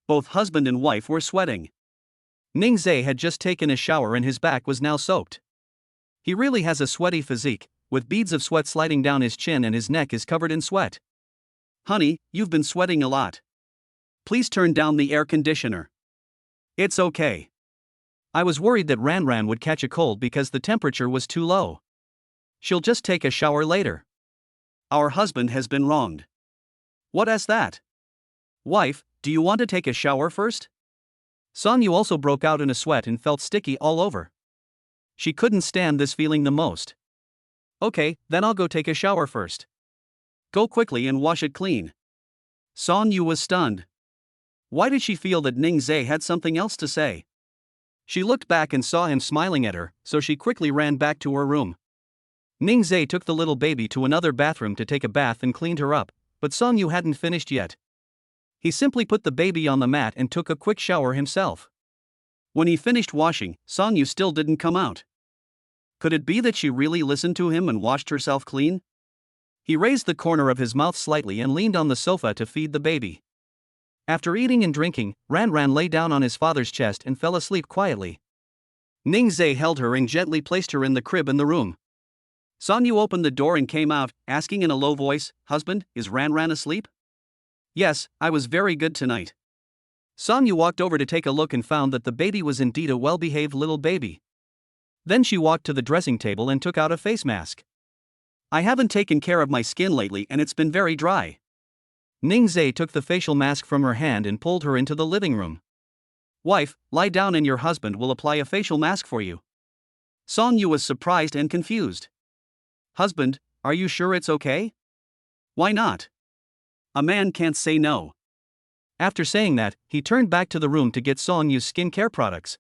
Both husband and wife were sweating. Ningzhe had just taken a shower and his back was now soaked. He really has a sweaty physique, with beads of sweat sliding down his chin and his neck is covered in sweat. Honey, you've been sweating a lot. Please turn down the air conditioner. It's okay. I was worried that Ran would catch a cold because the temperature was too low. She'll just take a shower later. Our husband has been wronged. What is that? Wife, do you want to take a shower first? Song Yu also broke out in a sweat and felt sticky all over. She couldn't stand this feeling the most. Okay, then I'll go take a shower first. Go quickly and wash it clean. Song Yu was stunned. Why did she feel that Ningzhe had something else to say? She looked back and saw him smiling at her, so she quickly ran back to her room. Ningzhe took the little baby to another bathroom to take a bath and cleaned her up, but Song Yu hadn't finished yet. He simply put the baby on the mat and took a quick shower himself. When he finished washing, Song Yu still didn't come out. Could it be that she really listened to him and washed herself clean? He raised the corner of his mouth slightly and leaned on the sofa to feed the baby. After eating and drinking, Ran Ran lay down on his father's chest and fell asleep quietly. Ning Zhe held her and gently placed her in the crib in the room. Song Yu opened the door and came out, asking in a low voice, "Husband, is Ran Ran asleep?" "Yes, I was very good tonight." Song Yu walked over to take a look and found that the baby was indeed a well-behaved little baby. Then she walked to the dressing table and took out a face mask. "I haven't taken care of my skin lately and it's been very dry." Ning Zhe took the facial mask from her hand and pulled her into the living room. "Wife, lie down and your husband will apply a facial mask for you." Song Yu was surprised and confused. "Husband, are you sure it's okay?" "Why not? A man can't say no." After saying that, he turned back to the room to get Song Yu's skincare products.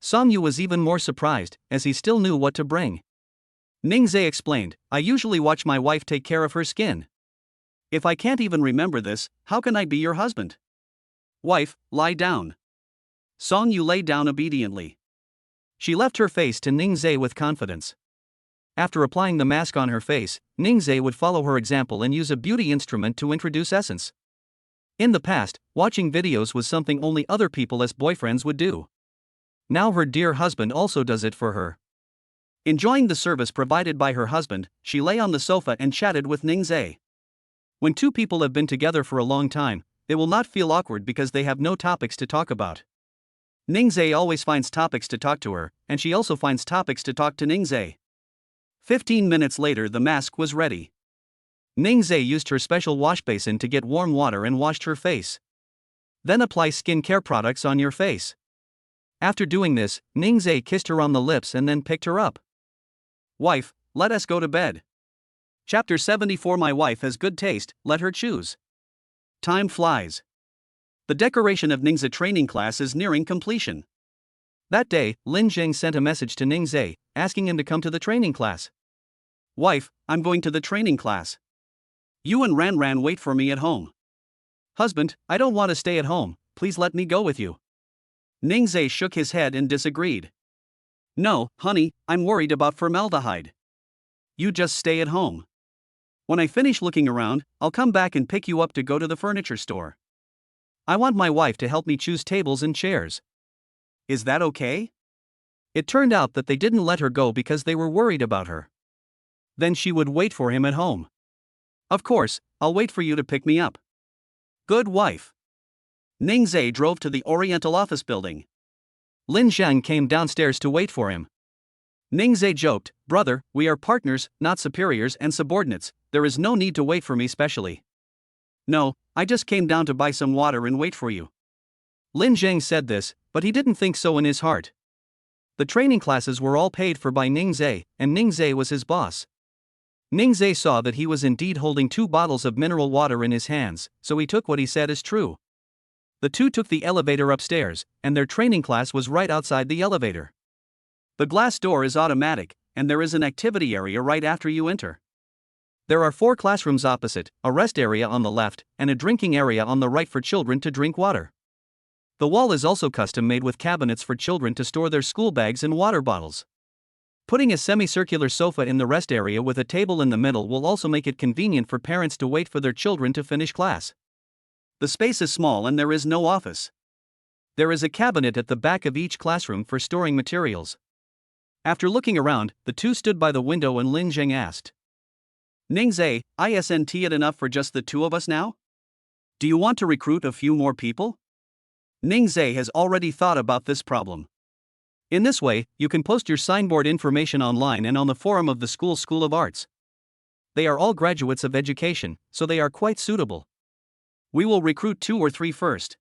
Song Yu was even more surprised, as he still knew what to bring. Ning Zhe explained, "I usually watch my wife take care of her skin. If I can't even remember this, how can I be your husband?" "Wife, lie down." Song Yu lay down obediently. She left her face to Ning Zhe with confidence. After applying the mask on her face, Ning Zhe would follow her example and use a beauty instrument to introduce essence. In the past, watching videos was something only other people as boyfriends would do. Now her dear husband also does it for her. Enjoying the service provided by her husband, she lay on the sofa and chatted with Ning Zhe. When two people have been together for a long time, they will not feel awkward because they have no topics to talk about. Ning Zhe always finds topics to talk to her, and she also finds topics to talk to Ning Zhe. 15 minutes later, the mask was ready. Ning Zhe used her special wash basin to get warm water and washed her face. Then apply skincare products on your face. After doing this, Ning Zhe kissed her on the lips and then picked her up. "Wife, let us go to bed." Chapter 74. My wife has good taste, let her choose. Time flies. The decoration of Ning's training class is nearing completion. That day, Lin Zheng sent a message to Ning Zhe, asking him to come to the training class. "Wife, I'm going to the training class. You and Ran Ran wait for me at home." "Husband, I don't want to stay at home, please let me go with you." Ning Zhe shook his head and disagreed. "No, honey, I'm worried about formaldehyde. You just stay at home. When I finish looking around, I'll come back and pick you up to go to the furniture store. I want my wife to help me choose tables and chairs. Is that okay?" It turned out that they didn't let her go because they were worried about her. Then she would wait for him at home. "Of course, I'll wait for you to pick me up." "Good wife." Ning Zhe drove to the Oriental office building. Lin Zhang came downstairs to wait for him. Ning Zhe joked, "Brother, we are partners, not superiors and subordinates, there is no need to wait for me specially." "No, I just came down to buy some water and wait for you." Lin Zhang said this, but he didn't think so in his heart. The training classes were all paid for by Ning Zhe, and Ning Zhe was his boss. Ning Zhe saw that he was indeed holding 2 bottles of mineral water in his hands, so he took what he said as true. The two took the elevator upstairs, and their training class was right outside the elevator. The glass door is automatic, and there is an activity area right after you enter. There are 4 classrooms opposite, a rest area on the left, and a drinking area on the right for children to drink water. The wall is also custom made with cabinets for children to store their school bags and water bottles. Putting a semicircular sofa in the rest area with a table in the middle will also make it convenient for parents to wait for their children to finish class. The space is small and there is no office. There is a cabinet at the back of each classroom for storing materials. After looking around, the two stood by the window and Lin Zheng asked, "Ning Zhe, isn't it enough for just the 2 of us now? Do you want to recruit a few more people?" Ning Zhe has already thought about this problem. In this way, you can post your signboard information online and on the forum of the School of Arts. They are all graduates of education, so they are quite suitable. We will recruit 2 or 3 first.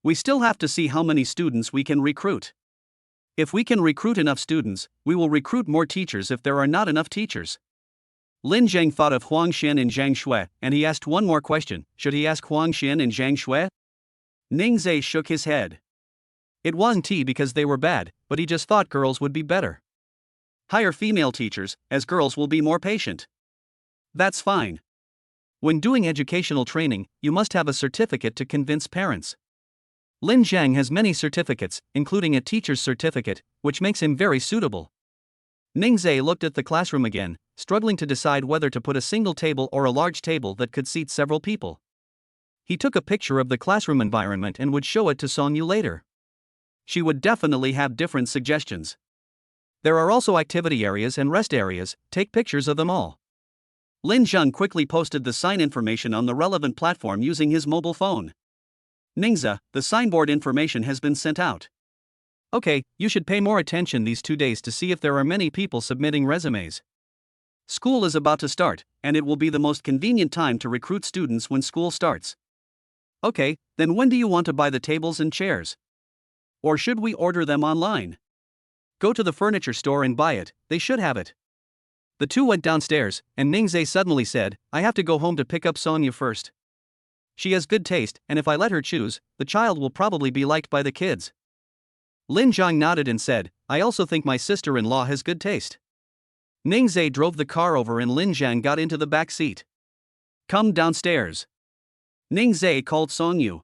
We still have to see how many students we can recruit. If we can recruit enough students, we will recruit more teachers if there are not enough teachers. Lin Zheng thought of Huang Xian and Zhang Shui, and he asked one more question: should he ask Huang Xian and Zhang Shui? Ning Zhe shook his head. It wasn't because they were bad, but he just thought girls would be better. Hire female teachers, as girls will be more patient. That's fine. When doing educational training, you must have a certificate to convince parents. Lin Zhang has many certificates, including a teacher's certificate, which makes him very suitable. Ning Zhe looked at the classroom again, struggling to decide whether to put a single table or a large table that could seat several people. He took a picture of the classroom environment and would show it to Song Yu later. She would definitely have different suggestions. There are also activity areas and rest areas, take pictures of them all. Lin Zheng quickly posted the sign information on the relevant platform using his mobile phone. Ningza, the signboard information has been sent out. Okay, you should pay more attention these 2 days to see if there are many people submitting resumes. School is about to start, and it will be the most convenient time to recruit students when school starts. Okay, then when do you want to buy the tables and chairs? Or should we order them online? Go to the furniture store and buy it, they should have it. The two went downstairs, and Ningze suddenly said, I have to go home to pick up Sonia first. She has good taste, and if I let her choose, the child will probably be liked by the kids. Lin Zhang nodded and said, I also think my sister-in-law has good taste. Ningze drove the car over and Lin Zhang got into the back seat. Come downstairs. Ningze called Song Yu.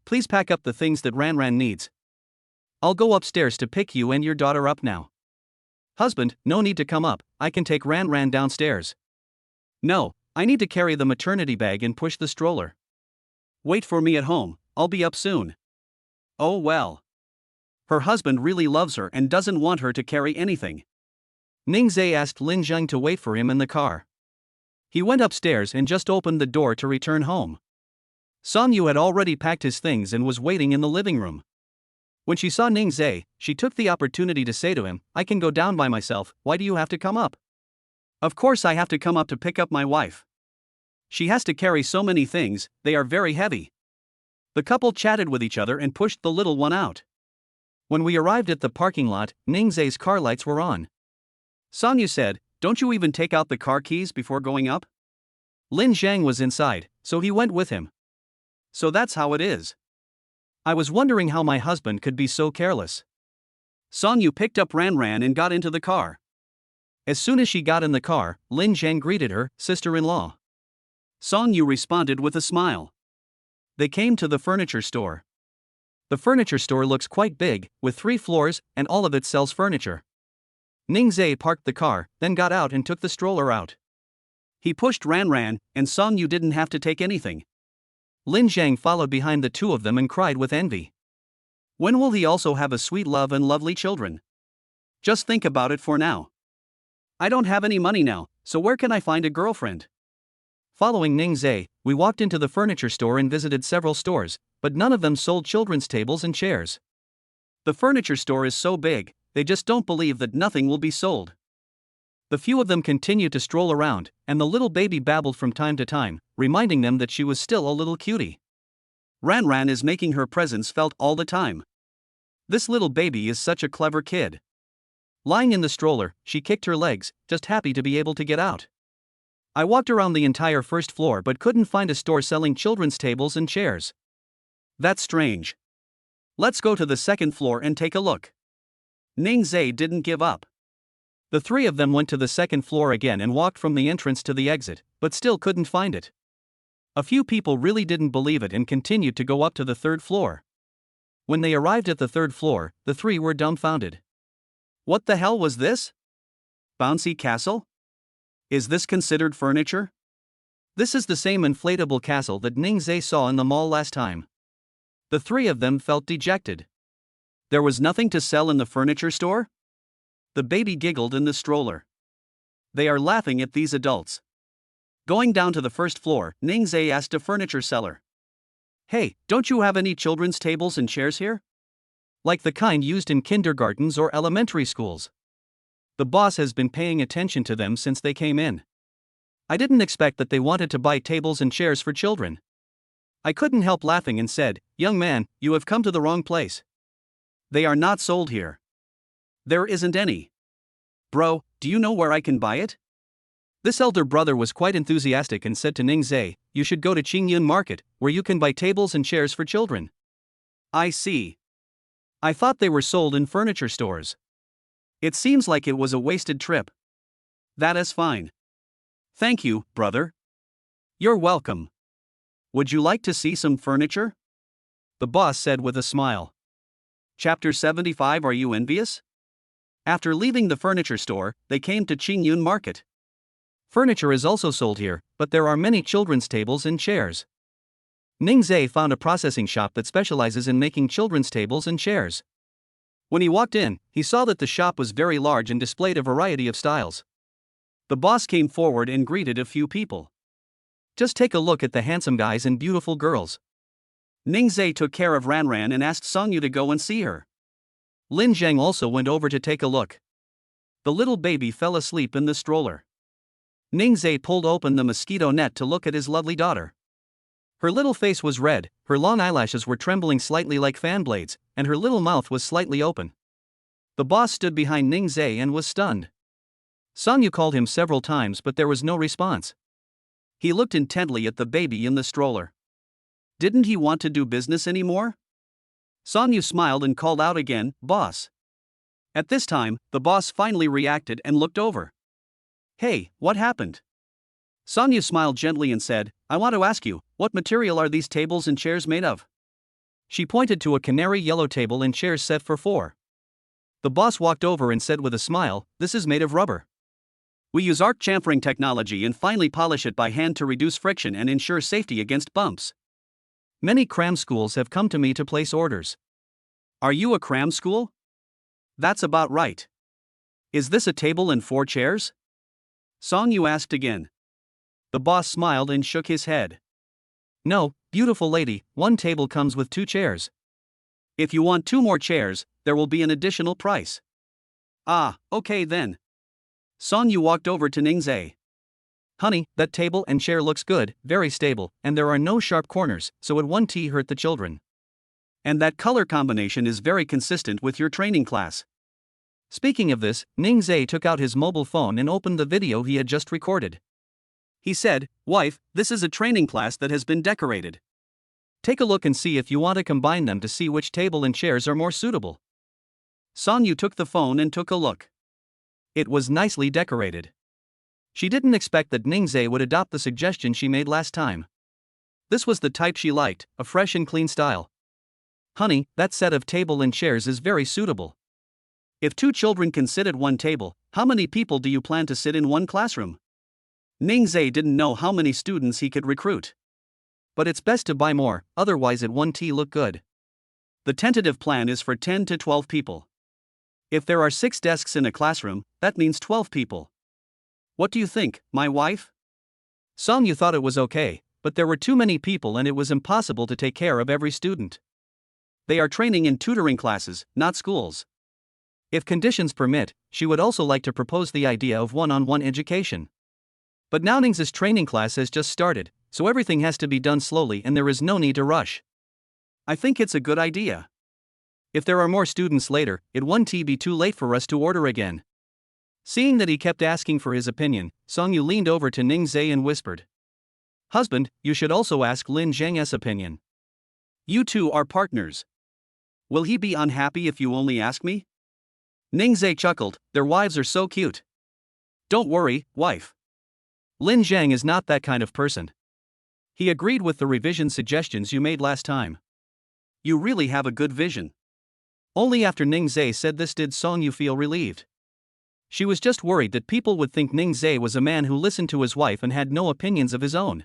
Please pack up the things that Ran needs. I'll go upstairs to pick you and your daughter up now. Husband, no need to come up, I can take Ran downstairs. No, I need to carry the maternity bag and push the stroller. Wait for me at home, I'll be up soon. Oh well. Her husband really loves her and doesn't want her to carry anything. Ningze asked Lin Zheng to wait for him in the car. He went upstairs and just opened the door to return home. Song Yu had already packed his things and was waiting in the living room. When she saw Ningze, she took the opportunity to say to him, I can go down by myself, why do you have to come up? Of course I have to come up to pick up my wife. She has to carry so many things, they are very heavy. The couple chatted with each other and pushed the little one out. When we arrived at the parking lot, Ningze's car lights were on. Song Yu said, don't you even take out the car keys before going up? Lin Zhang was inside, so he went with him. So that's how it is. I was wondering how my husband could be so careless. Song Yu picked up Ran and got into the car. As soon as she got in the car, Lin Zhang greeted her, sister-in-law. Song Yu responded with a smile. They came to the furniture store. The furniture store looks quite big, with 3 floors, and all of it sells furniture. Ningze parked the car, then got out and took the stroller out. He pushed Ran, and Song Yu didn't have to take anything. Lin Zhang followed behind the two of them and cried with envy. When will he also have a sweet love and lovely children? Just think about it for now. I don't have any money now, so where can I find a girlfriend? Following Ningze, we walked into the furniture store and visited several stores, but none of them sold children's tables and chairs. The furniture store is so big, they just don't believe that nothing will be sold. The few of them continued to stroll around, and the little baby babbled from time to time, reminding them that she was still a little cutie. Ran is making her presence felt all the time. This little baby is such a clever kid. Lying in the stroller, she kicked her legs, just happy to be able to get out. I walked around the entire first floor but couldn't find a store selling children's tables and chairs. That's strange. Let's go to the second floor and take a look. Ningze didn't give up. The 3 of them went to the second floor again and walked from the entrance to the exit, but still couldn't find it. A few people really didn't believe it and continued to go up to the 3rd floor. When they arrived at the 3rd floor, the 3 were dumbfounded. What the hell was this? Bouncy castle? Is this considered furniture? This is the same inflatable castle that Ningze saw in the mall last time. The 3 of them felt dejected. There was nothing to sell in the furniture store? The baby giggled in the stroller. They are laughing at these adults. Going down to the 1st floor, Ningze asked a furniture seller. Hey, don't you have any children's tables and chairs here? Like the kind used in kindergartens or elementary schools. The boss has been paying attention to them since they came in. I didn't expect that they wanted to buy tables and chairs for children. I couldn't help laughing and said, young man, you have come to the wrong place. They are not sold here. There isn't any. Bro, do you know where I can buy it? This elder brother was quite enthusiastic and said to Ningze, you should go to Qingyun Market, where you can buy tables and chairs for children. I see. I thought they were sold in furniture stores. It seems like it was a wasted trip. That is fine. Thank you, brother. You're welcome. Would you like to see some furniture? The boss said with a smile. Chapter 75. Are you envious? After leaving the furniture store, they came to Qingyun Market. Furniture is also sold here, but there are many children's tables and chairs. Ningzhe found a processing shop that specializes in making children's tables and chairs. When he walked in, he saw that the shop was very large and displayed a variety of styles. The boss came forward and greeted a few people. Just take a look at the handsome guys and beautiful girls. Ningzhe took care of Ranran and asked Songyu to go and see her. Lin Zhang also went over to take a look. The little baby fell asleep in the stroller. Ningzhe pulled open the mosquito net to look at his lovely daughter. Her little face was red, her long eyelashes were trembling slightly like fan blades, and her little mouth was slightly open. The boss stood behind Ningzhe and was stunned. Songyu called him several times but there was no response. He looked intently at the baby in the stroller. Didn't he want to do business anymore? Songyu smiled and called out again, "Boss." At this time, the boss finally reacted and looked over. "Hey, what happened?" Songyu smiled gently and said, "I want to ask you, what material are these tables and chairs made of?" She pointed to a canary yellow table and chairs set for 4. The boss walked over and said with a smile, "This is made of rubber. We use arc chamfering technology and finely polish it by hand to reduce friction and ensure safety against bumps. Many cram schools have come to me to place orders." "Are you a cram school?" "That's about right." "Is this a table and 4 chairs?" Songyu asked again. The boss smiled and shook his head. "No, beautiful lady, 1 table comes with 2 chairs. If you want 2 more chairs, there will be an additional price." "Ah, okay then." Songyu walked over to Ningzhe. "Honey, that table and chair looks good, very stable, and there are no sharp corners, so it won't hurt the children. And that color combination is very consistent with your training class." Speaking of this, Ningzhe took out his mobile phone and opened the video he had just recorded. He said, "Wife, this is a training class that has been decorated. Take a look and see if you want to combine them to see which table and chairs are more suitable." Songyu took the phone and took a look. It was nicely decorated. She didn't expect that Ningzhe would adopt the suggestion she made last time. This was the type she liked, a fresh and clean style. "Honey, that set of table and chairs is very suitable. If 2 children can sit at 1 table, how many people do you plan to sit in 1 classroom?" Ningzhe didn't know how many students he could recruit. "But it's best to buy more, otherwise it won't look good. The tentative plan is for 10 to 12 people. If there are 6 desks in a classroom, that means 12 people. What do you think, my wife?" Songyu thought it was okay, but there were too many people and it was impossible to take care of every student. They are training in tutoring classes, not schools. If conditions permit, she would also like to propose the idea of one-on-one education. But now Ning's training class has just started, so everything has to be done slowly and there is no need to rush. "I think it's a good idea. If there are more students later, it won't be too late for us to order again." Seeing that he kept asking for his opinion, Songyu leaned over to Ningzhe and whispered, "Husband, you should also ask Lin Zhang's opinion. You two are partners. Will he be unhappy if you only ask me?" Ningzhe chuckled, "Their wives are so cute." "Don't worry, wife. Lin Zhang is not that kind of person. He agreed with the revision suggestions you made last time. You really have a good vision." Only after Ningzhe said this did Songyu feel relieved. She was just worried that people would think Ningzhe was a man who listened to his wife and had no opinions of his own.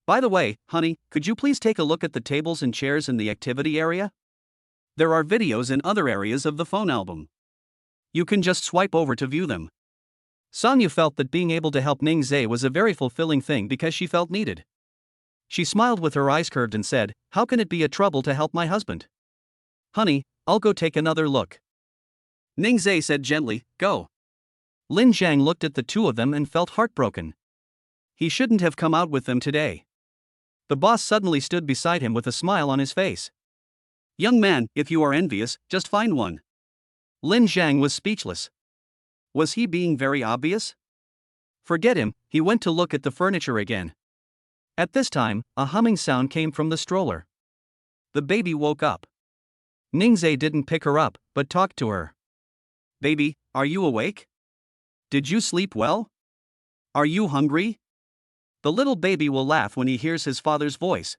"By the way, honey, could you please take a look at the tables and chairs in the activity area? There are videos in other areas of the phone album. You can just swipe over to view them." Songyu felt that being able to help Ningzhe was a very fulfilling thing because she felt needed. She smiled with her eyes curved and said, "How can it be a trouble to help my husband? Honey, I'll go take another look." Ningzhe said gently, "Go." Lin Zhang looked at the two of them and felt heartbroken. He shouldn't have come out with them today. The boss suddenly stood beside him with a smile on his face. "Young man, if you are envious, just find one." Lin Zhang was speechless. Was he being very obvious? Forget him, he went to look at the furniture again. At this time, a humming sound came from the stroller. The baby woke up. Ningzhe didn't pick her up, but talked to her. "Baby, are you awake? Did you sleep well? Are you hungry?" The little baby will laugh when he hears his father's voice.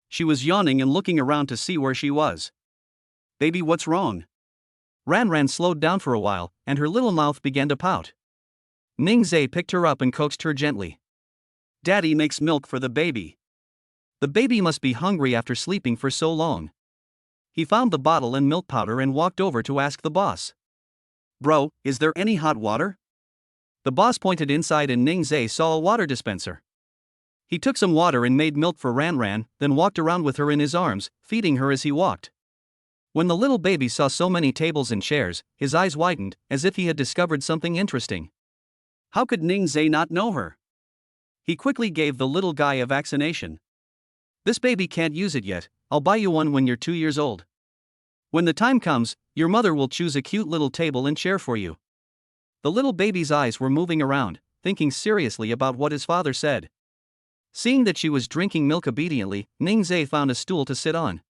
She was yawning and looking around to see where she was. "Baby, what's wrong?" Ranran slowed down for a while, and her little mouth began to pout. Ningzhe picked her up and coaxed her gently. "Daddy makes milk for the baby." The baby must be hungry after sleeping for so long. He found the bottle and milk powder and walked over to ask the boss. Bro, is there any hot water? The boss pointed inside and Ning Zhe saw a water dispenser. He took some water and made milk for Ran Ran, then walked around with her in his arms, feeding her as he walked. When the little baby saw so many tables and chairs, his eyes widened, as if he had discovered something interesting. How could Ning Zhe not know her? He quickly gave the little guy a vaccination. This baby can't use it yet, I'll buy you one when you're 2 years old. When the time comes, your mother will choose a cute little table and chair for you. The little baby's eyes were moving around, thinking seriously about what his father said. Seeing that she was drinking milk obediently, Ning Zhe found a stool to sit on.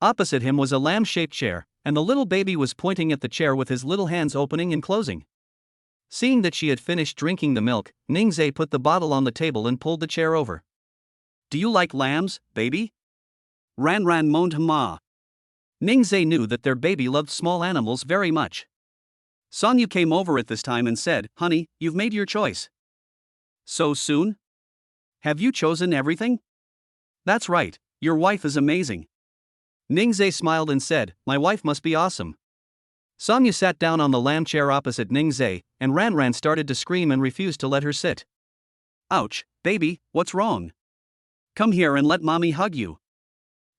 Opposite him was a lamb-shaped chair, and the little baby was pointing at the chair with his little hands opening and closing. Seeing that she had finished drinking the milk, Ning Zhe put the bottle on the table and pulled the chair over. Do you like lambs, baby? Ran Ran moaned ma. Ning Zhe knew that their baby loved small animals very much. Sonyu came over at this time and said, Honey, you've made your choice. So soon? Have you chosen everything? That's right, your wife is amazing. Ning Zhe smiled and said, My wife must be awesome. Sonyu sat down on the lamb chair opposite Ning Zhe, and Ran Ran started to scream and refused to let her sit. Ouch, baby, what's wrong? Come here and let mommy hug you.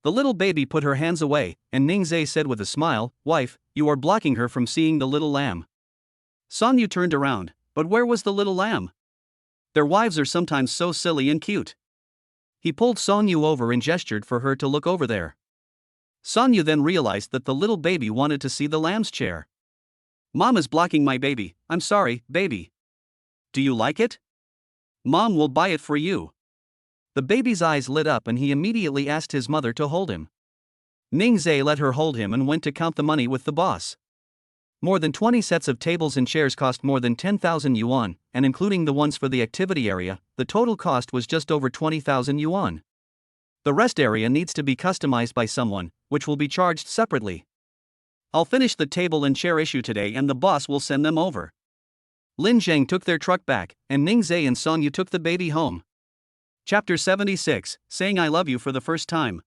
The little baby put her hands away, and Ning Zhe said with a smile, Wife, you are blocking her from seeing the little lamb. Sonyu turned around, but where was the little lamb? Their wives are sometimes so silly and cute. He pulled Sonyu over and gestured for her to look over there. Sonyu then realized that the little baby wanted to see the lamb's chair. Mom is blocking my baby, I'm sorry, baby. Do you like it? Mom will buy it for you. The baby's eyes lit up and he immediately asked his mother to hold him. Ning Zhe let her hold him and went to count the money with the boss. More than 20 sets of tables and chairs cost more than 10,000 yuan, and including the ones for the activity area, the total cost was just over 20,000 yuan. The rest area needs to be customized by someone, which will be charged separately. I'll finish the table and chair issue today and the boss will send them over. Lin Zheng took their truck back, and Ning Zhe and Sonyu took the baby home. Chapter 76, Saying I Love You for the First Time.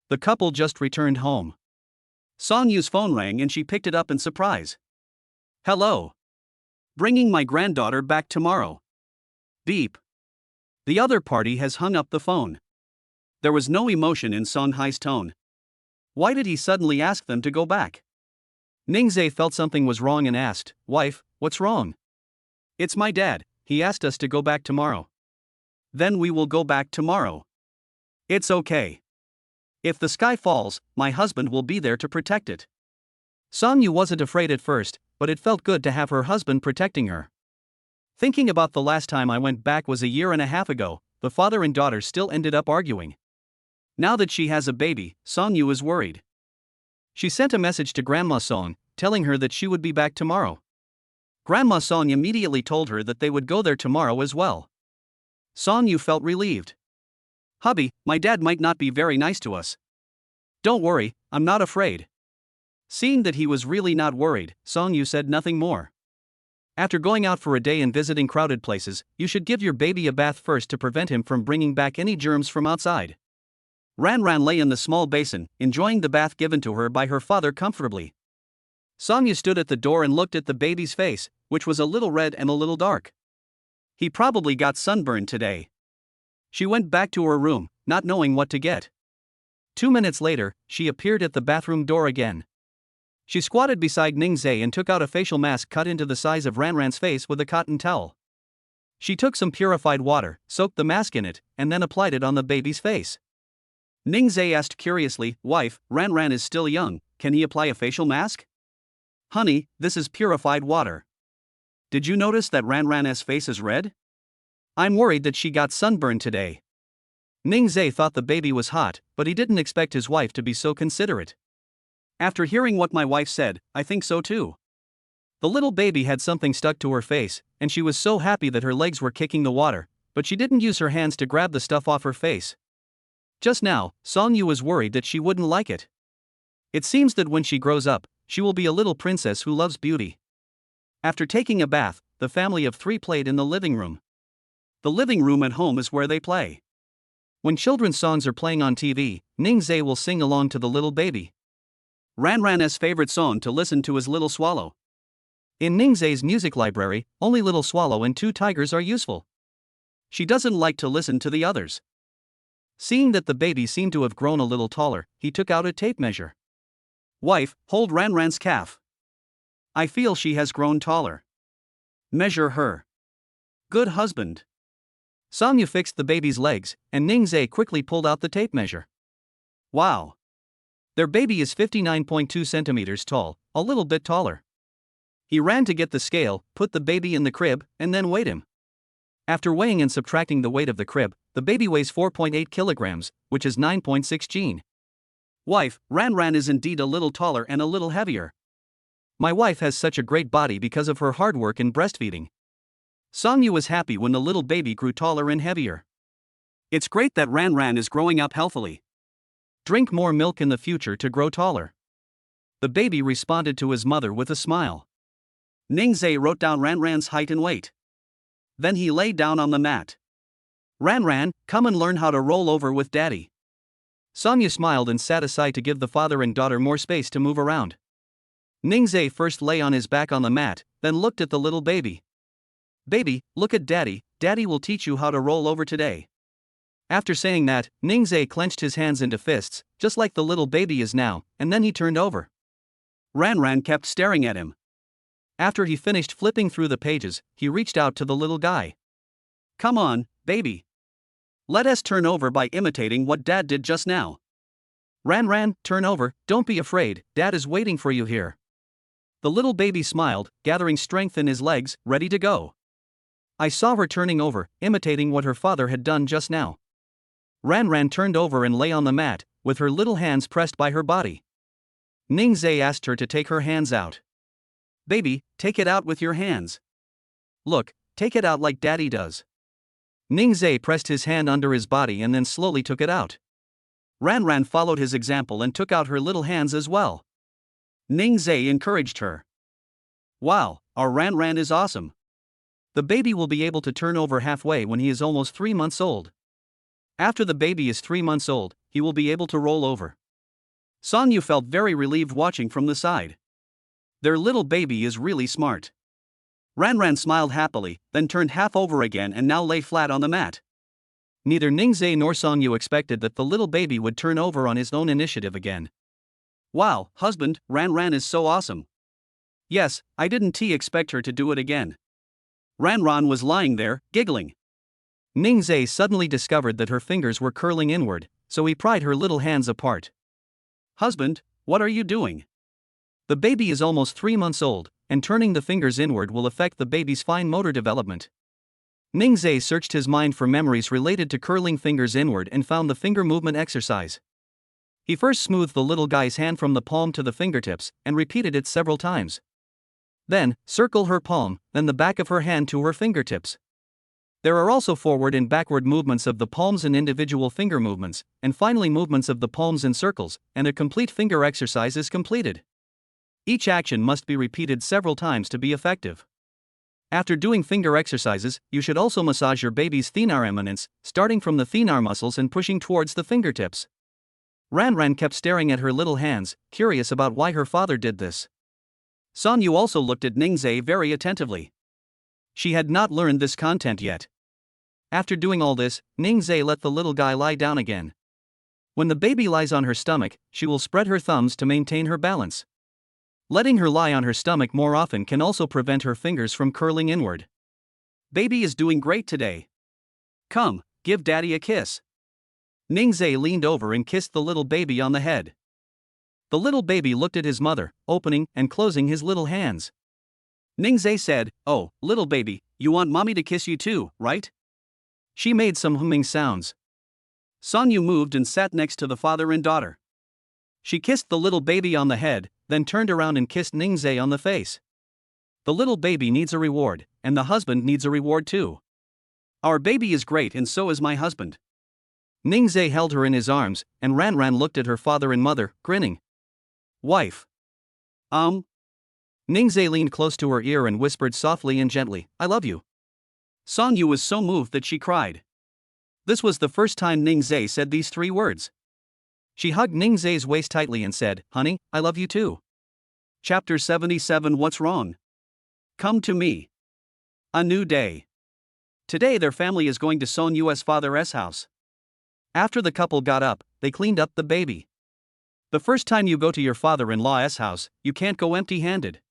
The couple just returned home. Sonyu's phone rang and she picked it up in surprise. Hello. Bringing my granddaughter back tomorrow. Beep. The other party has hung up the phone. There was no emotion in Song Hai's tone. Why did he suddenly ask them to go back? Ning Zhe felt something was wrong and asked, Wife, what's wrong? It's my dad, he asked us to go back tomorrow. Then we will go back tomorrow. It's okay. If the sky falls, my husband will be there to protect it. Sonyu wasn't afraid at first, but it felt good to have her husband protecting her. Thinking about the last time I went back was a year and a half ago, the father and daughter still ended up arguing. Now that she has a baby, Sonyu is worried. She sent a message to Grandma Song, telling her that she would be back tomorrow. Grandma Song immediately told her that they would go there tomorrow as well. Sonyu felt relieved. Hubby, my dad might not be very nice to us. Don't worry, I'm not afraid. Seeing that he was really not worried, Sonyu said nothing more. After going out for a day and visiting crowded places, you should give your baby a bath first to prevent him from bringing back any germs from outside. Ran Ran lay in the small basin, enjoying the bath given to her by her father comfortably. Sonyu stood at the door and looked at the baby's face, which was a little red and a little dark. He probably got sunburned today. She went back to her room, not knowing what to get. 2 minutes later, she appeared at the bathroom door again. She squatted beside Ning Zhe and took out a facial mask cut into the size of Ran Ran's face with a cotton towel. She took some purified water, soaked the mask in it, and then applied it on the baby's face. Ning Zhe asked curiously, Wife, Ran Ran is still young, can he apply a facial mask? Honey, this is purified water. Did you notice that Ran Ran's face is red? I'm worried that she got sunburned today. Ning Zhe thought the baby was hot, but he didn't expect his wife to be so considerate. After hearing what my wife said, I think so too. The little baby had something stuck to her face, and she was so happy that her legs were kicking the water, but she didn't use her hands to grab the stuff off her face. Just now, Sonyu was worried that she wouldn't like it. It seems that when she grows up, she will be a little princess who loves beauty. After taking a bath, the family of 3 played in the living room. The living room at home is where they play. When children's songs are playing on TV, Ningzhe will sing along to the little baby. Ranran's favorite song to listen to is Little Swallow. In Ningzhe's music library, only Little Swallow and Two Tigers are useful. She doesn't like to listen to the others. Seeing that the baby seemed to have grown a little taller, he took out a tape measure. Wife, hold Ranran's calf. I feel she has grown taller. Measure her. Good husband. Songyu fixed the baby's legs, and Ningzhe quickly pulled out the tape measure. Wow. Their baby is 59.2 centimeters tall, a little bit taller. He ran to get the scale, put the baby in the crib, and then weighed him. After weighing and subtracting the weight of the crib, the baby weighs 4.8 kilograms, which is 9.6 gene. Wife, Ranran is indeed a little taller and a little heavier. My wife has such a great body because of her hard work in breastfeeding. Songyu was happy when the little baby grew taller and heavier. It's great that Ranran is growing up healthily. Drink more milk in the future to grow taller. The baby responded to his mother with a smile. Ningzhe wrote down Ranran's height and weight. Then he lay down on the mat. Ranran, come and learn how to roll over with daddy. Songyu smiled and sat aside to give the father and daughter more space to move around. Ningzhe first lay on his back on the mat, then looked at the little baby. Baby, look at daddy, daddy will teach you how to roll over today. After saying that, Ningzhe clenched his hands into fists, just like the little baby is now, and then he turned over. Ranran kept staring at him. After he finished flipping through the pages, he reached out to the little guy. Come on, baby. Let us turn over by imitating what Dad did just now. Ranran, turn over, don't be afraid, Dad is waiting for you here. The little baby smiled, gathering strength in his legs, ready to go. I saw her turning over, imitating what her father had done just now. Ranran turned over and lay on the mat, with her little hands pressed by her body. Ningzhe asked her to take her hands out. Baby, take it out with your hands. Look, take it out like daddy does. Ningzhe pressed his hand under his body and then slowly took it out. Ranran followed his example and took out her little hands as well. Ningzhe encouraged her. Wow, our Ranran is awesome. The baby will be able to turn over halfway when he is almost 3 months old. After the baby is 3 months old, he will be able to roll over. Songyu felt very relieved watching from the side. Their little baby is really smart. Ranran smiled happily, then turned half over again and now lay flat on the mat. Neither Ningzhe nor Songyu expected that the little baby would turn over on his own initiative again. Wow, husband, Ranran is so awesome. Yes, I didn't expect her to do it again. Ranran was lying there, giggling. Ningzhe suddenly discovered that her fingers were curling inward, so he pried her little hands apart. Husband, what are you doing? The baby is almost 3 months old, and turning the fingers inward will affect the baby's fine motor development. Ningzhe searched his mind for memories related to curling fingers inward and found the finger movement exercise. He first smoothed the little guy's hand from the palm to the fingertips and repeated it several times. Then, circle her palm, then the back of her hand to her fingertips. There are also forward and backward movements of the palms and individual finger movements, and finally movements of the palms in circles, and a complete finger exercise is completed. Each action must be repeated several times to be effective. After doing finger exercises, you should also massage your baby's thenar eminence, starting from the thenar muscles and pushing towards the fingertips. Ranran kept staring at her little hands, curious about why her father did this. Songyu also looked at Ningzhe very attentively. She had not learned this content yet. After doing all this, Ningzhe let the little guy lie down again. When the baby lies on her stomach, she will spread her thumbs to maintain her balance. Letting her lie on her stomach more often can also prevent her fingers from curling inward. Baby is doing great today. Come, give daddy a kiss. Ningzhe leaned over and kissed the little baby on the head. The little baby looked at his mother, opening and closing his little hands. Ningzhe said, "Oh, little baby, you want mommy to kiss you too, right?" She made some humming sounds. Songyu moved and sat next to the father and daughter. She kissed the little baby on the head, then turned around and kissed Ningzhe on the face. The little baby needs a reward, and the husband needs a reward too. Our baby is great and so is my husband. Ningzhe held her in his arms, and Ranran looked at her father and mother, grinning. Wife. Ningzhe leaned close to her ear and whispered softly and gently, "I love you." Songyu was so moved that she cried. This was the first time Ning Zhe said these 3 words. She hugged Ning Zhe's waist tightly and said, "Honey, I love you too." Chapter 77. What's wrong? Come to me. A new day. Today their family is going to Son Yu's father's house. After the couple got up, they cleaned up the baby. The first time you go to your father-in-law's house, you can't go empty-handed.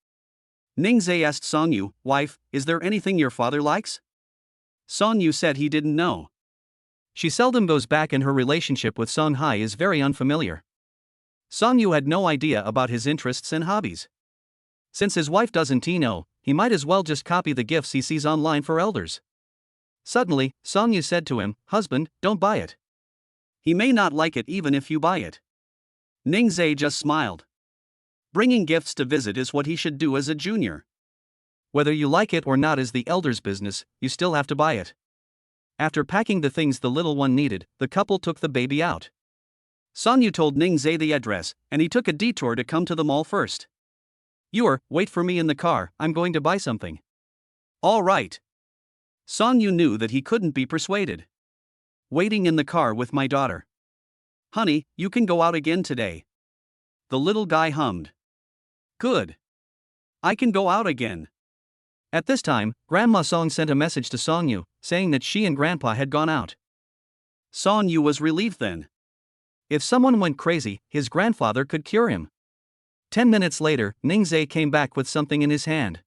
Ning Zhe asked Song Yu, "Wife, is there anything your father likes?" Song Yu said he didn't know. She seldom goes back and her relationship with Song Hai is very unfamiliar. Song Yu had no idea about his interests and hobbies. Since his wife doesn't know, he might as well just copy the gifts he sees online for elders. Suddenly, Song Yu said to him, "Husband, don't buy it. He may not like it even if you buy it." Ning Zhe just smiled. Bringing gifts to visit is what he should do as a junior. Whether you like it or not is the elder's business, you still have to buy it. After packing the things the little one needed, the couple took the baby out. Song Yu told Ning Zhe the address, and he took a detour to come to the mall first. Wait for me in the car, I'm going to buy something." "All right." Song Yu knew that he couldn't be persuaded. "Waiting in the car with my daughter." "Honey, you can go out again today." The little guy hummed. "Good. I can go out again." At this time, Grandma Song sent a message to Song Yu, saying that she and Grandpa had gone out. Song Yu was relieved then. If someone went crazy, his grandfather could cure him. 10 minutes later, Ning Zhe came back with something in his hand.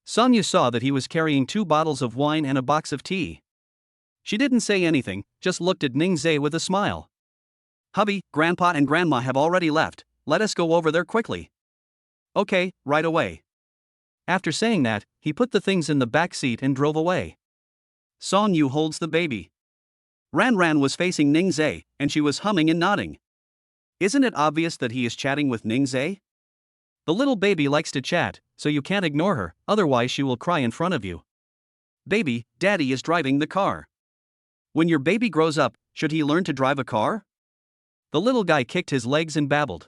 Song Yu saw that he was carrying 2 bottles of wine and a box of tea. She didn't say anything, just looked at Ning Zhe with a smile. "Hubby, Grandpa and Grandma have already left, let us go over there quickly." "Okay, right away." After saying that, he put the things in the back seat and drove away. Song Yu holds the baby. Ran Ran was facing Ning Zhe, and she was humming and nodding. Isn't it obvious that he is chatting with Ning Zhe? The little baby likes to chat, so you can't ignore her, otherwise she will cry in front of you. "Baby, Daddy is driving the car." When your baby grows up, should he learn to drive a car? The little guy kicked his legs and babbled.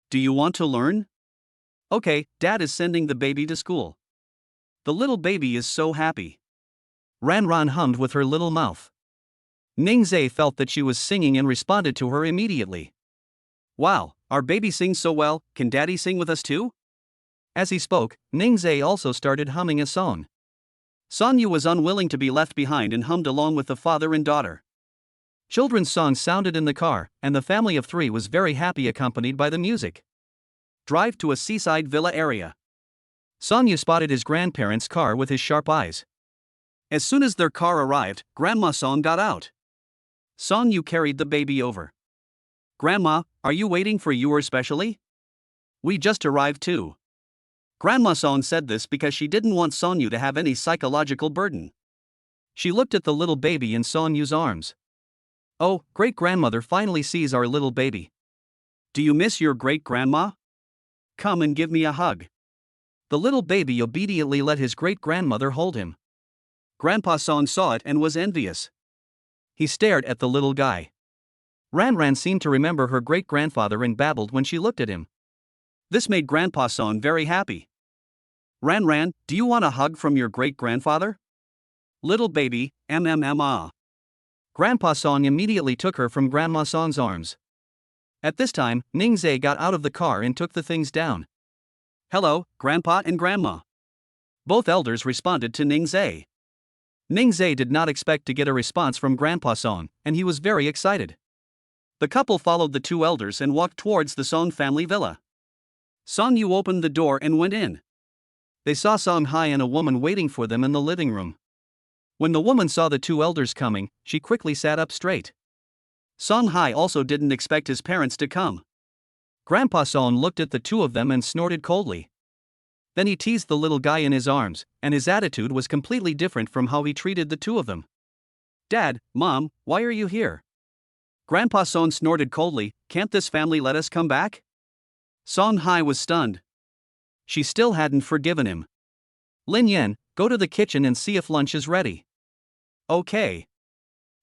"Do you want to learn?" "Okay, Dad is sending the baby to school." The little baby is so happy. Ran Ran hummed with her little mouth. Ning Zhe felt that she was singing and responded to her immediately. "Wow, our baby sings so well, can Daddy sing with us too?" As he spoke, Ning Zhe also started humming a song. Song Yu was unwilling to be left behind and hummed along with the father and daughter. Children's songs sounded in the car, and the family of 3 was very happy accompanied by the music. Drive to a seaside villa area. Song Yu spotted his grandparents' car with his sharp eyes. As soon as their car arrived, Grandma Song got out. Song Yu carried the baby over. "Grandma, are you waiting for you especially?" "We just arrived too." Grandma Song said this because she didn't want Song Yu to have any psychological burden. She looked at the little baby in Song Yu's arms. "Oh, great-grandmother finally sees our little baby. Do you miss your great-grandma? Come and give me a hug." The little baby obediently let his great-grandmother hold him. Grandpa Song saw it and was envious. He stared at the little guy. Ran Ran seemed to remember her great-grandfather and babbled when she looked at him. This made Grandpa Song very happy. "Ran Ran, do you want a hug from your great-grandfather?" "Little baby, ah." Grandpa Song immediately took her from Grandma Song's arms. At this time, Ning Zhe got out of the car and took the things down. "Hello, Grandpa and Grandma." Both elders responded to Ning Zhe. Ning Zhe did not expect to get a response from Grandpa Song, and he was very excited. The couple followed the 2 elders and walked towards the Song family villa. Song Yu opened the door and went in. They saw Song Hai and a woman waiting for them in the living room. When the woman saw the 2 elders coming, she quickly sat up straight. Song Hai also didn't expect his parents to come. Grandpa Song looked at the 2 of them and snorted coldly. Then he teased the little guy in his arms, and his attitude was completely different from how he treated the 2 of them. "Dad, Mom, why are you here?" Grandpa Song snorted coldly. "Can't this family let us come back?" Song Hai was stunned. She still hadn't forgiven him. "Lin Yan, go to the kitchen and see if lunch is ready." "Okay."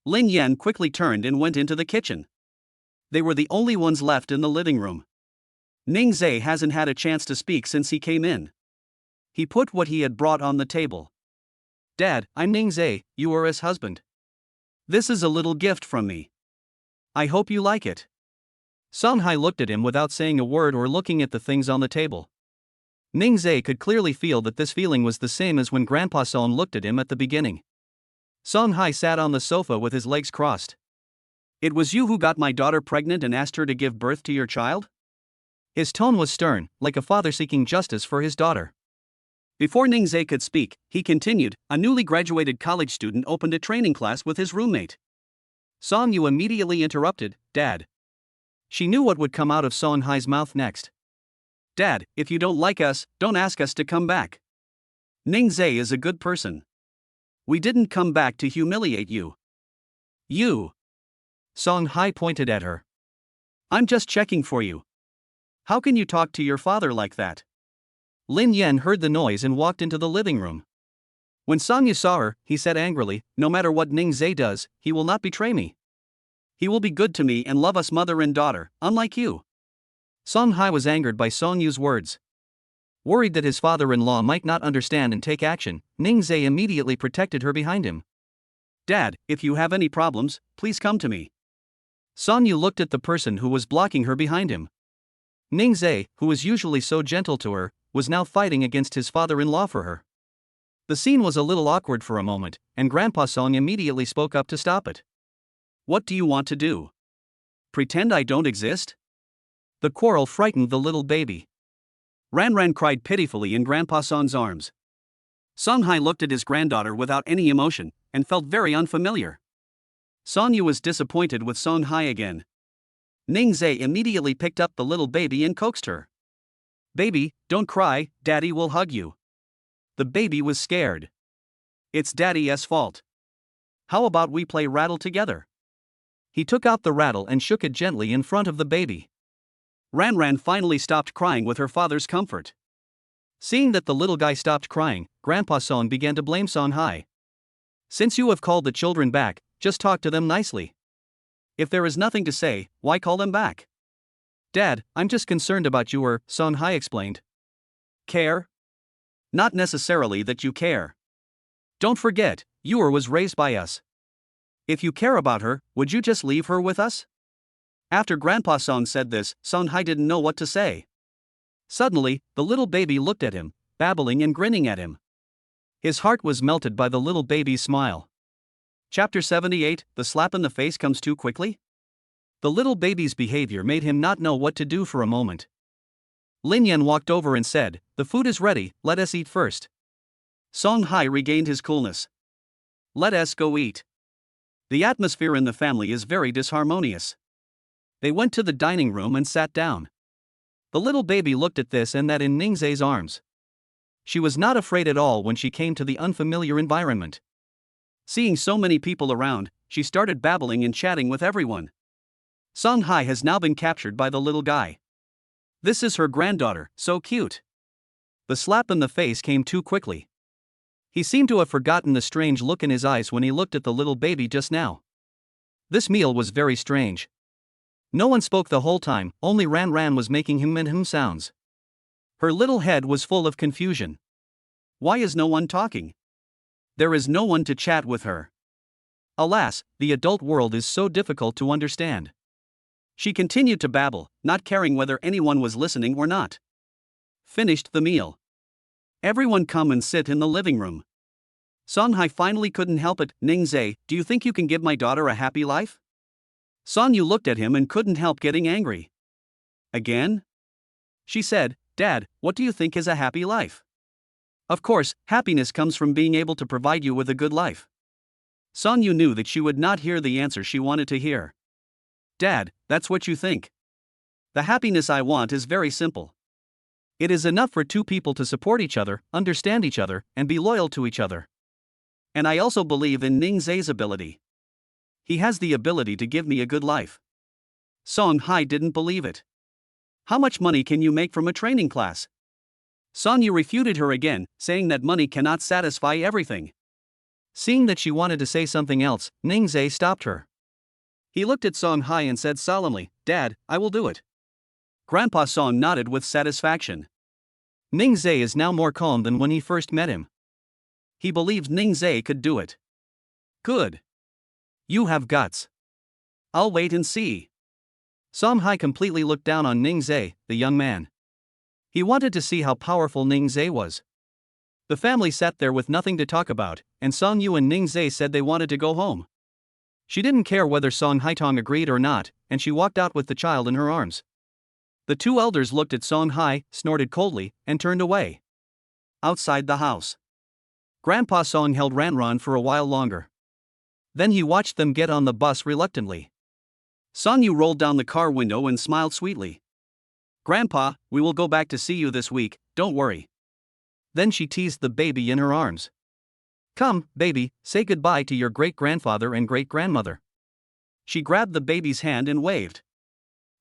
Lin Yan quickly turned and went into the kitchen. They were the only ones left in the living room. Ning Zhe hasn't had a chance to speak since he came in. He put what he had brought on the table. "Dad, I'm Ning Zhe, you are his husband." This is a little gift from me. I hope you like it. Song Hai looked at him without saying a word or looking at the things on the table. Ning Zhe could clearly feel that this feeling was the same as when Grandpa Song looked at him at the beginning. Song Hai sat on the sofa with his legs crossed. It was you who got my daughter pregnant and asked her to give birth to your child? His tone was stern, like a father seeking justice for his daughter. Before Ning Zhe could speak, he continued, a newly graduated college student opened a training class with his roommate. Song Yu immediately interrupted, Dad. She knew what would come out of Song Hai's mouth next. Dad, if you don't like us, don't ask us to come back. Ning Zhe is a good person. We didn't come back to humiliate you. You. Song Hai pointed at her. I'm just checking for you. How can you talk to your father like that? Lin Yan heard the noise and walked into the living room. When Song Yu saw her, he said angrily, no matter what Ning Zhe does, he will not betray me. He will be good to me and love us mother and daughter, unlike you. Song Hai was angered by Song Yu's words. Worried that his father-in-law might not understand and take action, Ning Zhe immediately protected her behind him. Dad, if you have any problems, please come to me. Song Yu looked at the person who was blocking her behind him. Ning Zhe, who was usually so gentle to her, was now fighting against his father-in-law for her. The scene was a little awkward for a moment, and Grandpa Song immediately spoke up to stop it. What do you want to do? Pretend I don't exist? The quarrel frightened the little baby. Ran Ran cried pitifully in Grandpa Song's arms. Song Hai looked at his granddaughter without any emotion, and felt very unfamiliar. Song Yu was disappointed with Song Hai again. Ning Zhe immediately picked up the little baby and coaxed her. Baby, don't cry, Daddy will hug you. The baby was scared. It's Daddy's fault. How about we play rattle together? He took out the rattle and shook it gently in front of the baby. Ran Ran finally stopped crying with her father's comfort. Seeing that the little guy stopped crying, Grandpa Song began to blame Song Hai. Since you have called the children back, just talk to them nicely. If there is nothing to say, why call them back? Dad, I'm just concerned about you, Song Hai explained. Care? Not necessarily that you care. Don't forget, Yor was raised by us. If you care about her, would you just leave her with us? After Grandpa Song said this, Song Hai didn't know what to say. Suddenly, the little baby looked at him, babbling and grinning at him. His heart was melted by the little baby's smile. Chapter 78, The slap in the face comes too quickly? The little baby's behavior made him not know what to do for a moment. Lin Yan walked over and said, the food is ready, let us eat first. Song Hai regained his coolness. Let us go eat. The atmosphere in the family is very disharmonious. They went to the dining room and sat down. The little baby looked at this and that in Ning Zhe's arms. She was not afraid at all when she came to the unfamiliar environment. Seeing so many people around, she started babbling and chatting with everyone. Song Hai has now been captured by the little guy. This is her granddaughter, so cute. The slap in the face came too quickly. He seemed to have forgotten the strange look in his eyes when he looked at the little baby just now. This meal was very strange. No one spoke the whole time, only Ran Ran was making him sounds. Her little head was full of confusion. Why is no one talking? There is no one to chat with her. Alas, the adult world is so difficult to understand. She continued to babble, not caring whether anyone was listening or not. Finished the meal. Everyone come and sit in the living room. Song Hai finally couldn't help it. Ning Zhe, do you think you can give my daughter a happy life? Song Yu looked at him and couldn't help getting angry. Again? She said, Dad, what do you think is a happy life? Of course, happiness comes from being able to provide you with a good life. Song Yu knew that she would not hear the answer she wanted to hear. Dad, that's what you think. The happiness I want is very simple. It is enough for two people to support each other, understand each other, and be loyal to each other. And I also believe in Ning Zhe's ability. He has the ability to give me a good life. Song Hai didn't believe it. How much money can you make from a training class? Song Yu refuted her again, saying that money cannot satisfy everything. Seeing that she wanted to say something else, Ning Zhe stopped her. He looked at Song Hai and said solemnly, Dad, I will do it. Grandpa Song nodded with satisfaction. Ning Zhe is now more calm than when he first met him. He believed Ning Zhe could do it. Good. You have guts. I'll wait and see. Song Hai completely looked down on Ning Zhe, the young man. He wanted to see how powerful Ning Zhe was. The family sat there with nothing to talk about, and Song Yu and Ning Zhe said they wanted to go home. She didn't care whether Song Haitong agreed or not, and she walked out with the child in her arms. The two elders looked at Song Hai, snorted coldly, and turned away. Outside the house, Grandpa Song held Ranran for a while longer. Then he watched them get on the bus reluctantly. Song Yu rolled down the car window and smiled sweetly. Grandpa, we will go back to see you this week, don't worry. Then she teased the baby in her arms. Come, baby, say goodbye to your great-grandfather and great-grandmother. She grabbed the baby's hand and waved.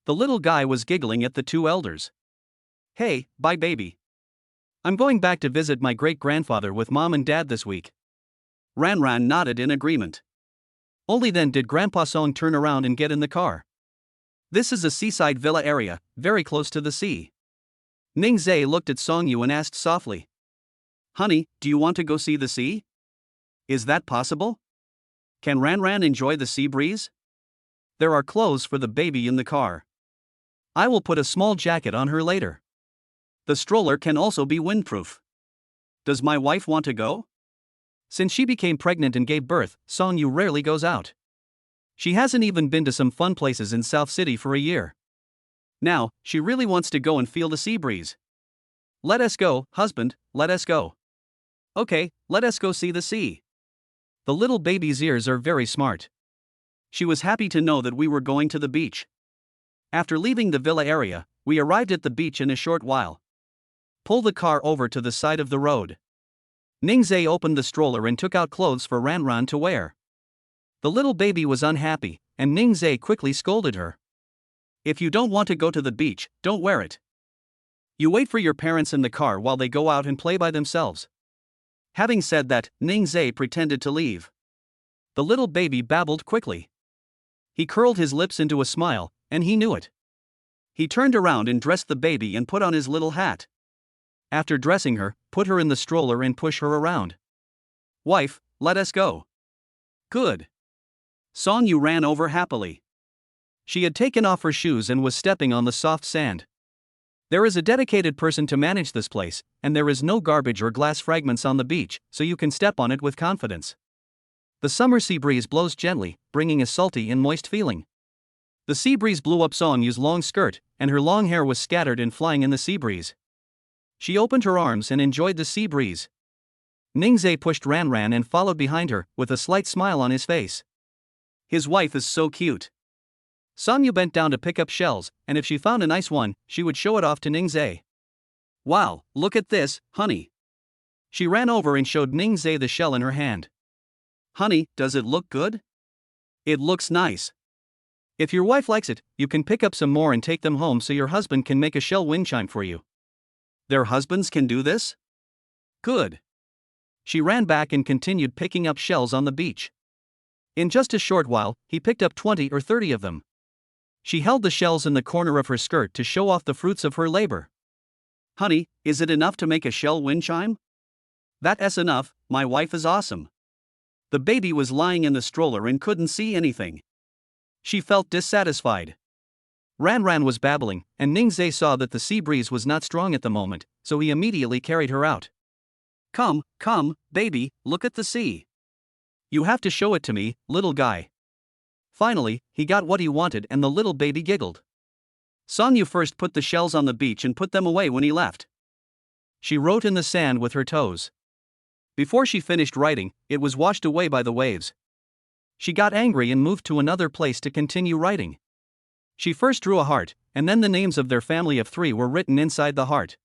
The little guy was giggling at the two elders. Hey, bye baby. I'm going back to visit my great-grandfather with Mom and Dad this week. Ranran nodded in agreement. Only then did Grandpa Song turn around and get in the car. This is a seaside villa area, very close to the sea. Ning Zhe looked at Song Yu and asked softly. Honey, do you want to go see the sea? Is that possible? Can Ranran enjoy the sea breeze? There are clothes for the baby in the car. I will put a small jacket on her later. The stroller can also be windproof. Does my wife want to go? Since she became pregnant and gave birth, Song Yu rarely goes out. She hasn't even been to some fun places in South City for a year. Now, she really wants to go and feel the sea breeze. Let us go, husband, let us go. Okay, let us go see the sea. The little baby's ears are very smart. She was happy to know that we were going to the beach. After leaving the villa area, we arrived at the beach in a short while. Pull the car over to the side of the road. Ning Zhe opened the stroller and took out clothes for Ranran to wear. The little baby was unhappy, and Ning Zhe quickly scolded her. If you don't want to go to the beach, don't wear it. You wait for your parents in the car while they go out and play by themselves. Having said that, Ning Zhe pretended to leave. The little baby babbled quickly. He curled his lips into a smile, and he knew it. He turned around and dressed the baby and put on his little hat. After dressing her, put her in the stroller and push her around. Wife, let us go. Good. Song Yu ran over happily. She had taken off her shoes and was stepping on the soft sand. There is a dedicated person to manage this place, and there is no garbage or glass fragments on the beach, so you can step on it with confidence. The summer sea breeze blows gently, bringing a salty and moist feeling. The sea breeze blew up Song Yu's long skirt, and her long hair was scattered and flying in the sea breeze. She opened her arms and enjoyed the sea breeze. Ning Zhe pushed Ranran and followed behind her, with a slight smile on his face. His wife is so cute. Song Yu bent down to pick up shells, and if she found a nice one, she would show it off to Ning Zhe. Wow, look at this, honey. She ran over and showed Ning Zhe the shell in her hand. Honey, does it look good? It looks nice. If your wife likes it, you can pick up some more and take them home so your husband can make a shell wind chime for you. Their husbands can do this? Good. She ran back and continued picking up shells on the beach. In just a short while, he picked up 20 or 30 of them. She held the shells in the corner of her skirt to show off the fruits of her labor. Honey, is it enough to make a shell wind chime? That's enough, my wife is awesome. The baby was lying in the stroller and couldn't see anything. She felt dissatisfied. Ranran was babbling, and Ning Zhe saw that the sea breeze was not strong at the moment, so he immediately carried her out. Come, baby, look at the sea. You have to show it to me, little guy. Finally, he got what he wanted and the little baby giggled. Song Yu first put the shells on the beach and put them away when he left. She wrote in the sand with her toes. Before she finished writing, it was washed away by the waves. She got angry and moved to another place to continue writing. She first drew a heart, and then the names of their family of 3 were written inside the heart.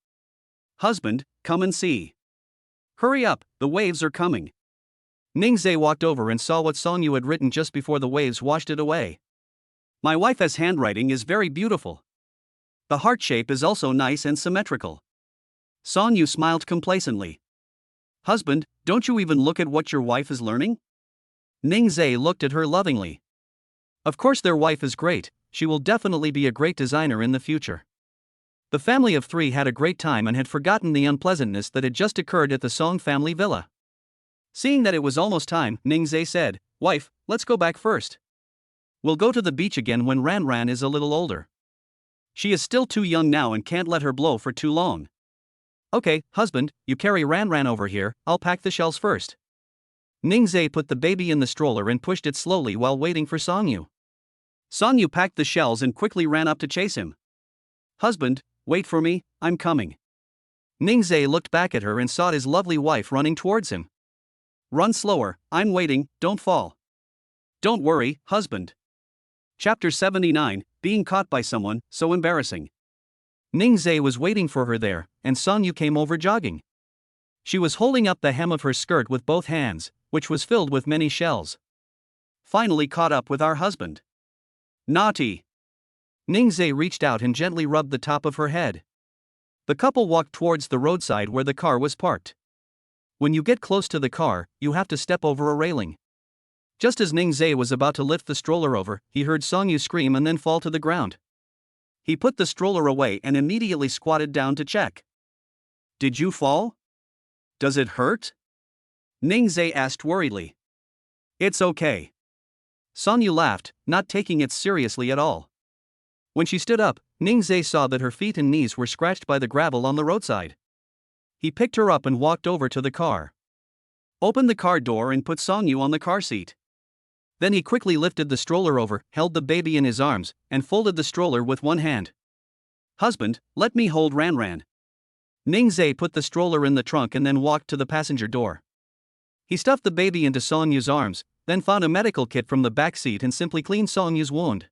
Husband, come and see. Hurry up, the waves are coming. Ning Zhe walked over and saw what Song Yu had written just before the waves washed it away. My wife's handwriting is very beautiful. The heart shape is also nice and symmetrical. Song Yu smiled complacently. Husband, don't you even look at what your wife is learning? Ning Zhe looked at her lovingly. Of course their wife is great, she will definitely be a great designer in the future. The family of 3 had a great time and had forgotten the unpleasantness that had just occurred at the Song family villa. Seeing that it was almost time, Ning Zhe said, Wife, let's go back first. We'll go to the beach again when Ran Ran is a little older. She is still too young now and can't let her blow for too long. Okay, husband, you carry Ran Ran over here, I'll pack the shells first. Ningzai put the baby in the stroller and pushed it slowly while waiting for Songyu. Songyu packed the shells and quickly ran up to chase him. Husband, wait for me, I'm coming. Ningzai looked back at her and saw his lovely wife running towards him. Run slower, I'm waiting, don't fall. Don't worry, husband. Chapter 79, Being Caught by Someone, So Embarrassing. Ningzai was waiting for her there, and Songyu came over jogging. She was holding up the hem of her skirt with both hands, which was filled with many shells. Finally caught up with our husband. Naughty. Ningzai reached out and gently rubbed the top of her head. The couple walked towards the roadside where the car was parked. When you get close to the car, you have to step over a railing. Just as Ningzai was about to lift the stroller over, he heard Songyu scream and then fall to the ground. He put the stroller away and immediately squatted down to check. Did you fall? Does it hurt? Ningzai asked worriedly. It's okay. Songyu laughed, not taking it seriously at all. When she stood up, Ningzai saw that her feet and knees were scratched by the gravel on the roadside. He picked her up and walked over to the car. Opened the car door and put Songyu on the car seat. Then he quickly lifted the stroller over, held the baby in his arms, and folded the stroller with one hand. Husband, let me hold Ran Ran. Ningzai put the stroller in the trunk and then walked to the passenger door. He stuffed the baby into Songyu's arms, then found a medical kit from the back seat and simply cleaned Songyu's wound.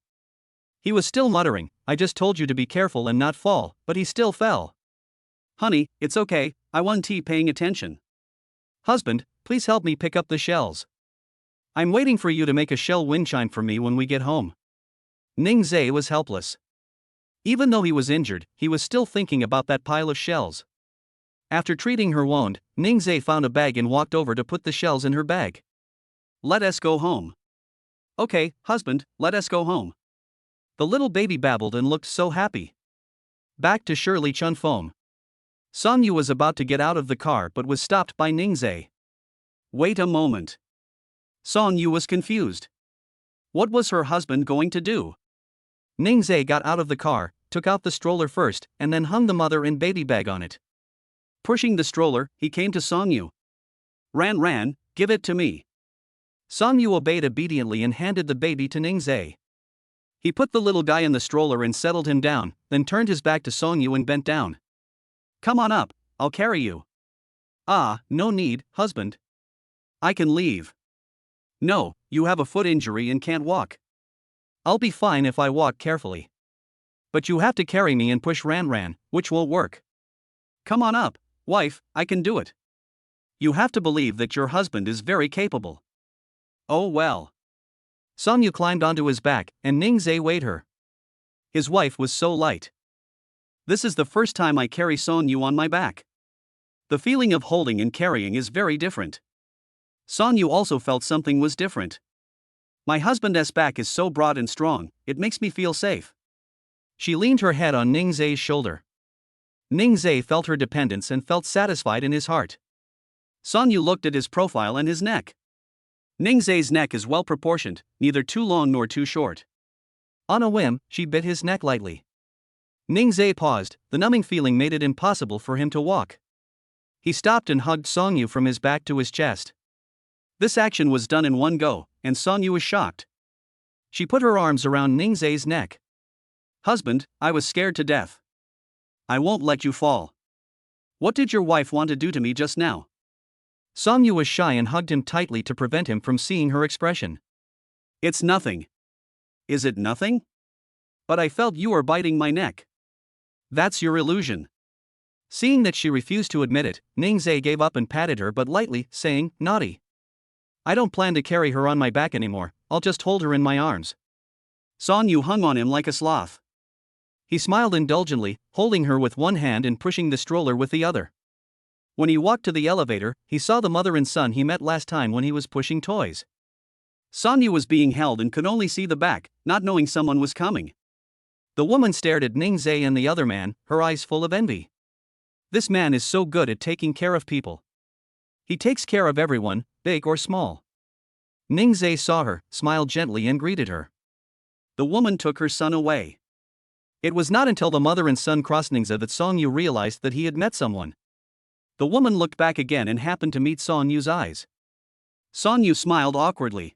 He was still muttering, I just told you to be careful and not fall, but he still fell. Honey, it's okay, I wasn't paying attention. Husband, please help me pick up the shells. I'm waiting for you to make a shell wind chime for me when we get home. Ningzai was helpless. Even though he was injured, he was still thinking about that pile of shells. After treating her wound, Ningzai found a bag and walked over to put the shells in her bag. Let us go home. Okay, husband, let us go home. The little baby babbled and looked so happy. Back to Shirley Chunfoam. Songyu was about to get out of the car but was stopped by Ningzai. Wait a moment. Songyu was confused. What was her husband going to do? Ningzai got out of the car, took out the stroller first, and then hung the mother and baby bag on it. Pushing the stroller, he came to Songyu. Ran Ran, give it to me. Songyu obeyed obediently and handed the baby to Ningzai. He put the little guy in the stroller and settled him down, then turned his back to Songyu and bent down. Come on up, I'll carry you. Ah, no need, husband. I can leave. No, you have a foot injury and can't walk. I'll be fine if I walk carefully. But you have to carry me and push Ran Ran, which will work. Come on up, wife, I can do it. You have to believe that your husband is very capable. Oh well. Songyu climbed onto his back, and Ningzai weighed her. His wife was so light. This is the first time I carry Songyu on my back. The feeling of holding and carrying is very different. Songyu also felt something was different. My husband's back is so broad and strong, it makes me feel safe. She leaned her head on Ningzai's shoulder. Ningzai felt her dependence and felt satisfied in his heart. Songyu looked at his profile and his neck. Ningzai's neck is well proportioned, neither too long nor too short. On a whim, she bit his neck lightly. Ningzai paused, the numbing feeling made it impossible for him to walk. He stopped and hugged Songyu from his back to his chest. This action was done in one go, and Songyu was shocked. She put her arms around Ningzai's neck. Husband, I was scared to death. I won't let you fall. What did your wife want to do to me just now? Songyu was shy and hugged him tightly to prevent him from seeing her expression. It's nothing. Is it nothing? But I felt you were biting my neck. That's your illusion. Seeing that she refused to admit it, Ningzai gave up and patted her but lightly, saying, naughty. I don't plan to carry her on my back anymore, I'll just hold her in my arms. Songyu hung on him like a sloth. He smiled indulgently, holding her with one hand and pushing the stroller with the other. When he walked to the elevator, he saw the mother and son he met last time when he was pushing toys. Songyu was being held and could only see the back, not knowing someone was coming. The woman stared at Ningzai and the other man, her eyes full of envy. This man is so good at taking care of people. He takes care of everyone, big or small. Ningzhe saw her, smiled gently and greeted her. The woman took her son away. It was not until the mother and son crossed Ningzhe that Song Yu realized that he had met someone. The woman looked back again and happened to meet Song Yu's eyes. Song Yu smiled awkwardly.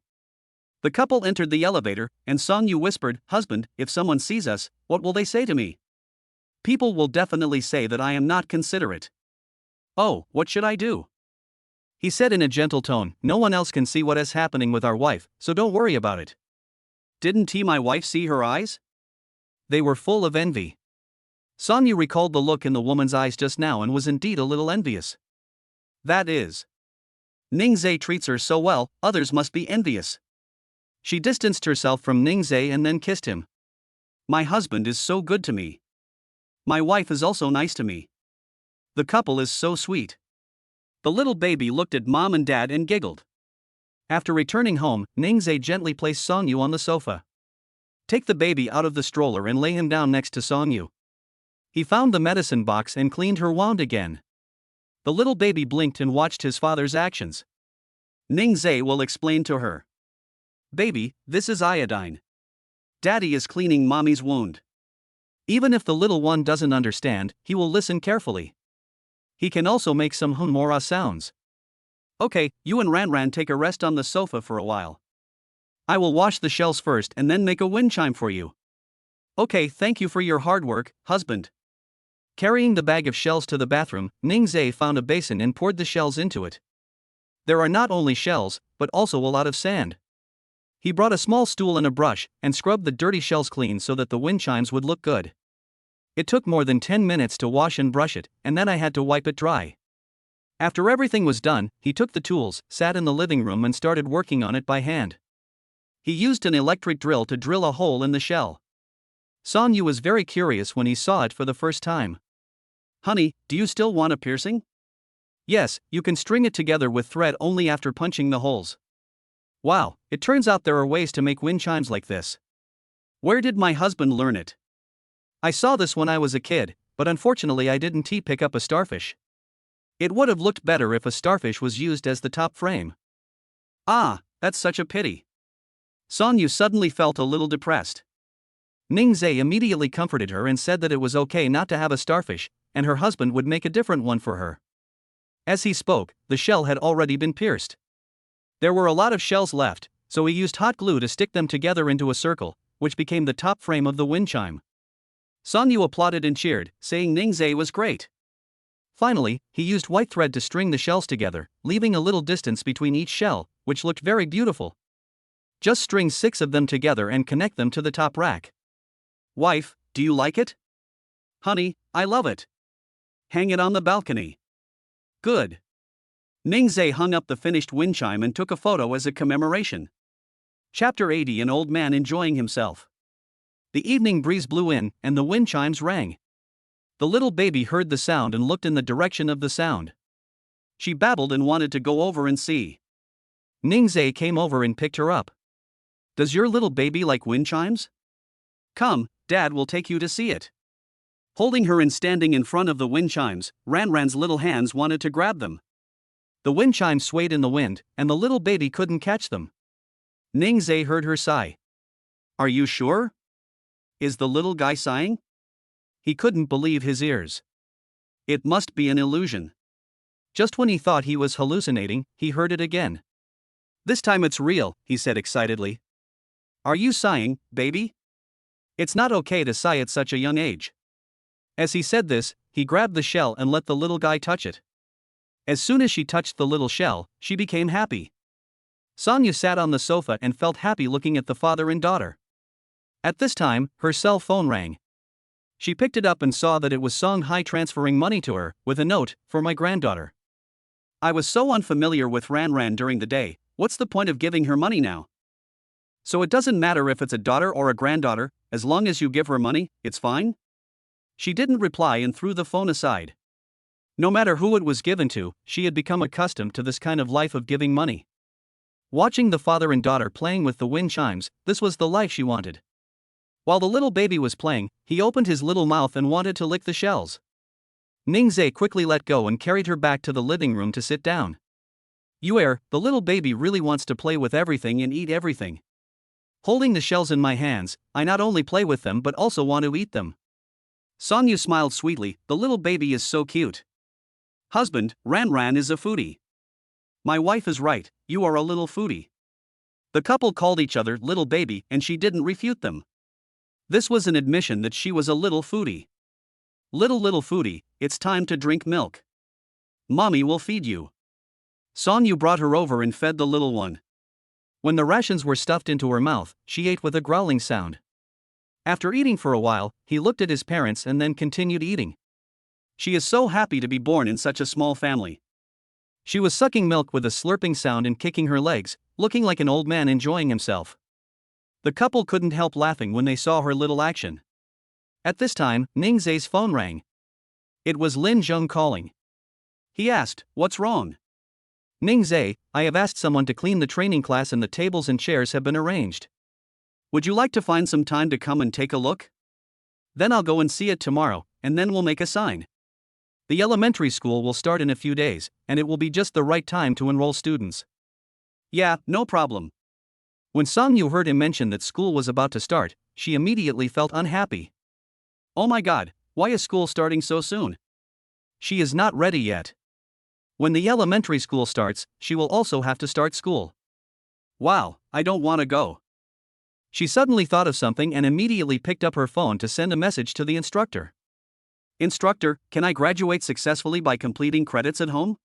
The couple entered the elevator, and Song Yu whispered, "Husband, if someone sees us, what will they say to me? People will definitely say that I am not considerate." "Oh, what should I do?" he said in a gentle tone. "No one else can see what is happening with our wife, so don't worry about it." "Didn't my wife see her eyes? They were full of envy." Song Yu recalled the look in the woman's eyes just now and was indeed a little envious. That is, Ningzhe treats her so well, others must be envious. She distanced herself from Ningzhe and then kissed him. "My husband is so good to me. My wife is also nice to me. The couple is so sweet." The little baby looked at mom and dad and giggled. After returning home, Ningzhe gently placed Song Yu on the sofa. "Take the baby out of the stroller and lay him down next to Song Yu." He found the medicine box and cleaned her wound again. The little baby blinked and watched his father's actions. Ningzhe will explain to her. "Baby, this is iodine. Daddy is cleaning mommy's wound." Even if the little one doesn't understand, he will listen carefully. He can also make some humora sounds. "Okay, you and Ranran take a rest on the sofa for a while. I will wash the shells first and then make a wind chime for you." "Okay, thank you for your hard work, husband." Carrying the bag of shells to the bathroom, Ningzhe found a basin and poured the shells into it. There are not only shells, but also a lot of sand. He brought a small stool and a brush, and scrubbed the dirty shells clean so that the wind chimes would look good. It took more than 10 minutes to wash and brush it, and then I had to wipe it dry. After everything was done, he took the tools, sat in the living room and started working on it by hand. He used an electric drill to drill a hole in the shell. Song Yu was very curious when he saw it for the first time. "Honey, do you still want a piercing?" "Yes, you can string it together with thread only after punching the holes." "Wow, it turns out there are ways to make wind chimes like this. Where did my husband learn it?" "I saw this when I was a kid, but unfortunately I didn't pick up a starfish. It would have looked better if a starfish was used as the top frame." "Ah, that's such a pity." Song Yu suddenly felt a little depressed. Ningzhe immediately comforted her and said that it was okay not to have a starfish, and her husband would make a different one for her. As he spoke, the shell had already been pierced. There were a lot of shells left, so he used hot glue to stick them together into a circle, which became the top frame of the wind chime. Song Yu applauded and cheered, saying Ningzhe was great. Finally, he used white thread to string the shells together, leaving a little distance between each shell, which looked very beautiful. Just string 6 of them together and connect them to the top rack. "Wife, do you like it?" "Honey, I love it. Hang it on the balcony." "Good." Ningzhe hung up the finished wind chime and took a photo as a commemoration. Chapter 80. An old man enjoying himself. The evening breeze blew in, and the wind chimes rang. The little baby heard the sound and looked in the direction of the sound. She babbled and wanted to go over and see. Ningzhe came over and picked her up. "Does your little baby like wind chimes? Come, Dad will take you to see it." Holding her and standing in front of the wind chimes, Ranran's little hands wanted to grab them. The wind chimes swayed in the wind, and the little baby couldn't catch them. Ningzhe heard her sigh. "Are you sure? Is the little guy sighing?" He couldn't believe his ears. It must be an illusion. Just when he thought he was hallucinating, he heard it again. "This time it's real," he said excitedly. "Are you sighing, baby? It's not okay to sigh at such a young age." As he said this, he grabbed the shell and let the little guy touch it. As soon as she touched the little shell, she became happy. Song Yu sat on the sofa and felt happy looking at the father and daughter. At this time, her cell phone rang. She picked it up and saw that it was Song Hai transferring money to her, with a note, "For my granddaughter. I was so unfamiliar with Ranran during the day, what's the point of giving her money now? So it doesn't matter if it's a daughter or a granddaughter, as long as you give her money, it's fine?" She didn't reply and threw the phone aside. No matter who it was given to, she had become accustomed to this kind of life of giving money. Watching the father and daughter playing with the wind chimes, this was the life she wanted. While the little baby was playing, he opened his little mouth and wanted to lick the shells. Ningzhe quickly let go and carried her back to the living room to sit down. The little baby really wants to play with everything and eat everything. Holding the shells in my hands, I not only play with them but also want to eat them. Sonyu smiled sweetly, the little baby is so cute. Husband, Ran is a foodie. My wife is right, you are a little foodie. The couple called each other little baby and she didn't refute them. This was an admission that she was a little foodie. Little foodie, it's time to drink milk. Mommy will feed you. Sonyu brought her over and fed the little one. When the rations were stuffed into her mouth, she ate with a growling sound. After eating for a while, he looked at his parents and then continued eating. She is so happy to be born in such a small family. She was sucking milk with a slurping sound and kicking her legs, looking like an old man enjoying himself. The couple couldn't help laughing when they saw her little action. At this time, Ningzhe's phone rang. It was Lin Zheng calling. He asked, "What's wrong?" "Ningzhe, I have asked someone to clean the training class and the tables and chairs have been arranged. Would you like to find some time to come and take a look? Then I'll go and see it tomorrow, and then we'll make a sign. The elementary school will start in a few days, and it will be just the right time to enroll students." "Yeah, no problem." When Sonyu heard him mention that school was about to start, she immediately felt unhappy. Oh my god, why is school starting so soon? She is not ready yet. When the elementary school starts, she will also have to start school. Wow, I don't want to go. She suddenly thought of something and immediately picked up her phone to send a message to the instructor. "Instructor, can I graduate successfully by completing credits at home?"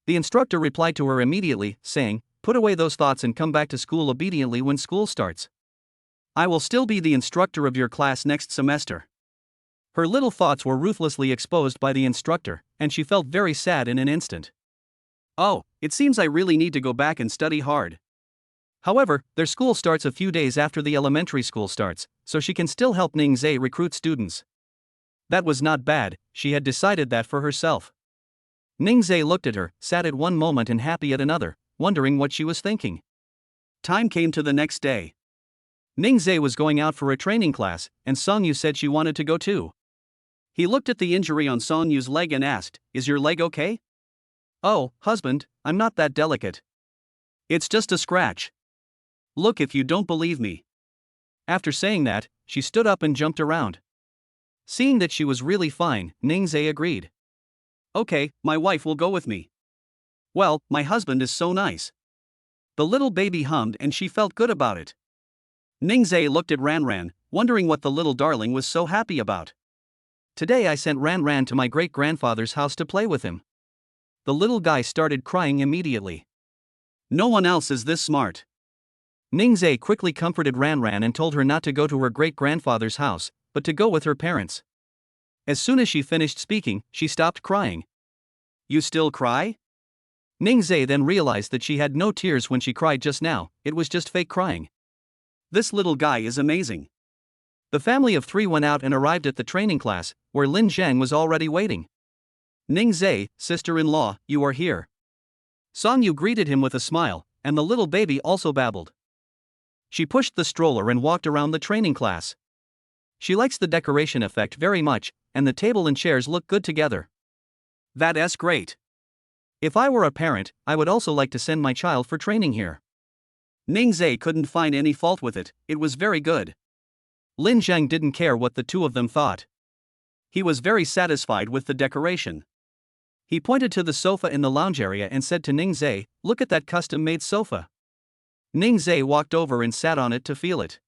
The instructor replied to her immediately, saying, "Put away those thoughts and come back to school obediently when school starts. I will still be the instructor of your class next semester." Her little thoughts were ruthlessly exposed by the instructor, and she felt very sad in an instant. Oh, it seems I really need to go back and study hard. However, their school starts a few days after the elementary school starts, so she can still help Ningzhe recruit students. That was not bad, she had decided that for herself. Ningzhe looked at her, sad at one moment and happy at another, wondering what she was thinking. Time came to the next day. Ningzhe was going out for a training class, and Sonyu said she wanted to go too. He looked at the injury on Sonyu's leg and asked, "Is your leg okay?" "Oh, husband, I'm not that delicate. It's just a scratch. Look if you don't believe me." After saying that, she stood up and jumped around. Seeing that she was really fine, Ningzhe agreed. "Okay, my wife will go with me. Well, my husband is so nice." The little baby hummed and she felt good about it. Ningzhe looked at Ran, wondering what the little darling was so happy about. "Today I sent Ran to my great-grandfather's house to play with him." The little guy started crying immediately. "No one else is this smart." Ningzhe quickly comforted Ran and told her not to go to her great-grandfather's house, but to go with her parents. As soon as she finished speaking, she stopped crying. "You still cry?" Ningzhe then realized that she had no tears when she cried just now, it was just fake crying. This little guy is amazing. The family of 3 went out and arrived at the training class, where Lin Zheng was already waiting. "Ningzhe, sister-in-law, you are here." Sonyu greeted him with a smile, and the little baby also babbled. She pushed the stroller and walked around the training class. She likes the decoration effect very much, and the table and chairs look good together. That's great. If I were a parent, I would also like to send my child for training here. Ningzhe couldn't find any fault with it, it was very good. Lin Zheng didn't care what the two of them thought. He was very satisfied with the decoration. He pointed to the sofa in the lounge area and said to Ningzhe, "Look at that custom-made sofa." Ningzhe walked over and sat on it to feel it.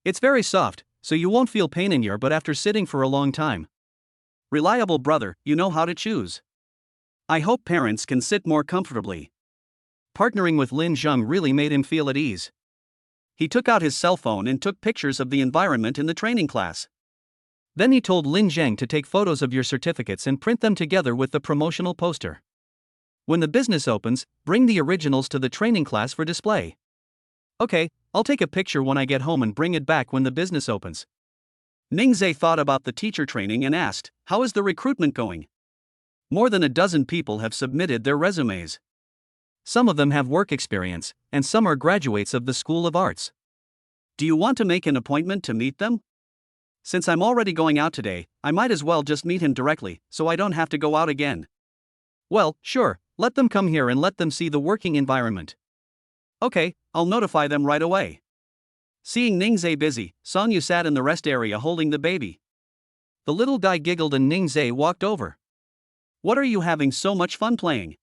It's very soft, so you won't feel pain in your butt after sitting for a long time. Reliable brother, you know how to choose. I hope parents can sit more comfortably. Partnering with Lin Zheng really made him feel at ease. He took out his cell phone and took pictures of the environment in the training class. Then he told Lin Zheng to take photos of your certificates and print them together with the promotional poster. When the business opens, bring the originals to the training class for display. Okay, I'll take a picture when I get home and bring it back when the business opens. Ningzhe thought about the teacher training and asked, "How is the recruitment going?" More than a dozen people have submitted their resumes. Some of them have work experience, and some are graduates of the School of Arts. Do you want to make an appointment to meet them? Since I'm already going out today, I might as well just meet him directly, so I don't have to go out again. Well, sure, Let them come here and let them see the working environment. Okay, I'll notify them right away. Seeing Ningzhe busy, Song Yu sat in the rest area holding the baby. The little guy giggled and Ningzhe walked over. What are you having so much fun playing?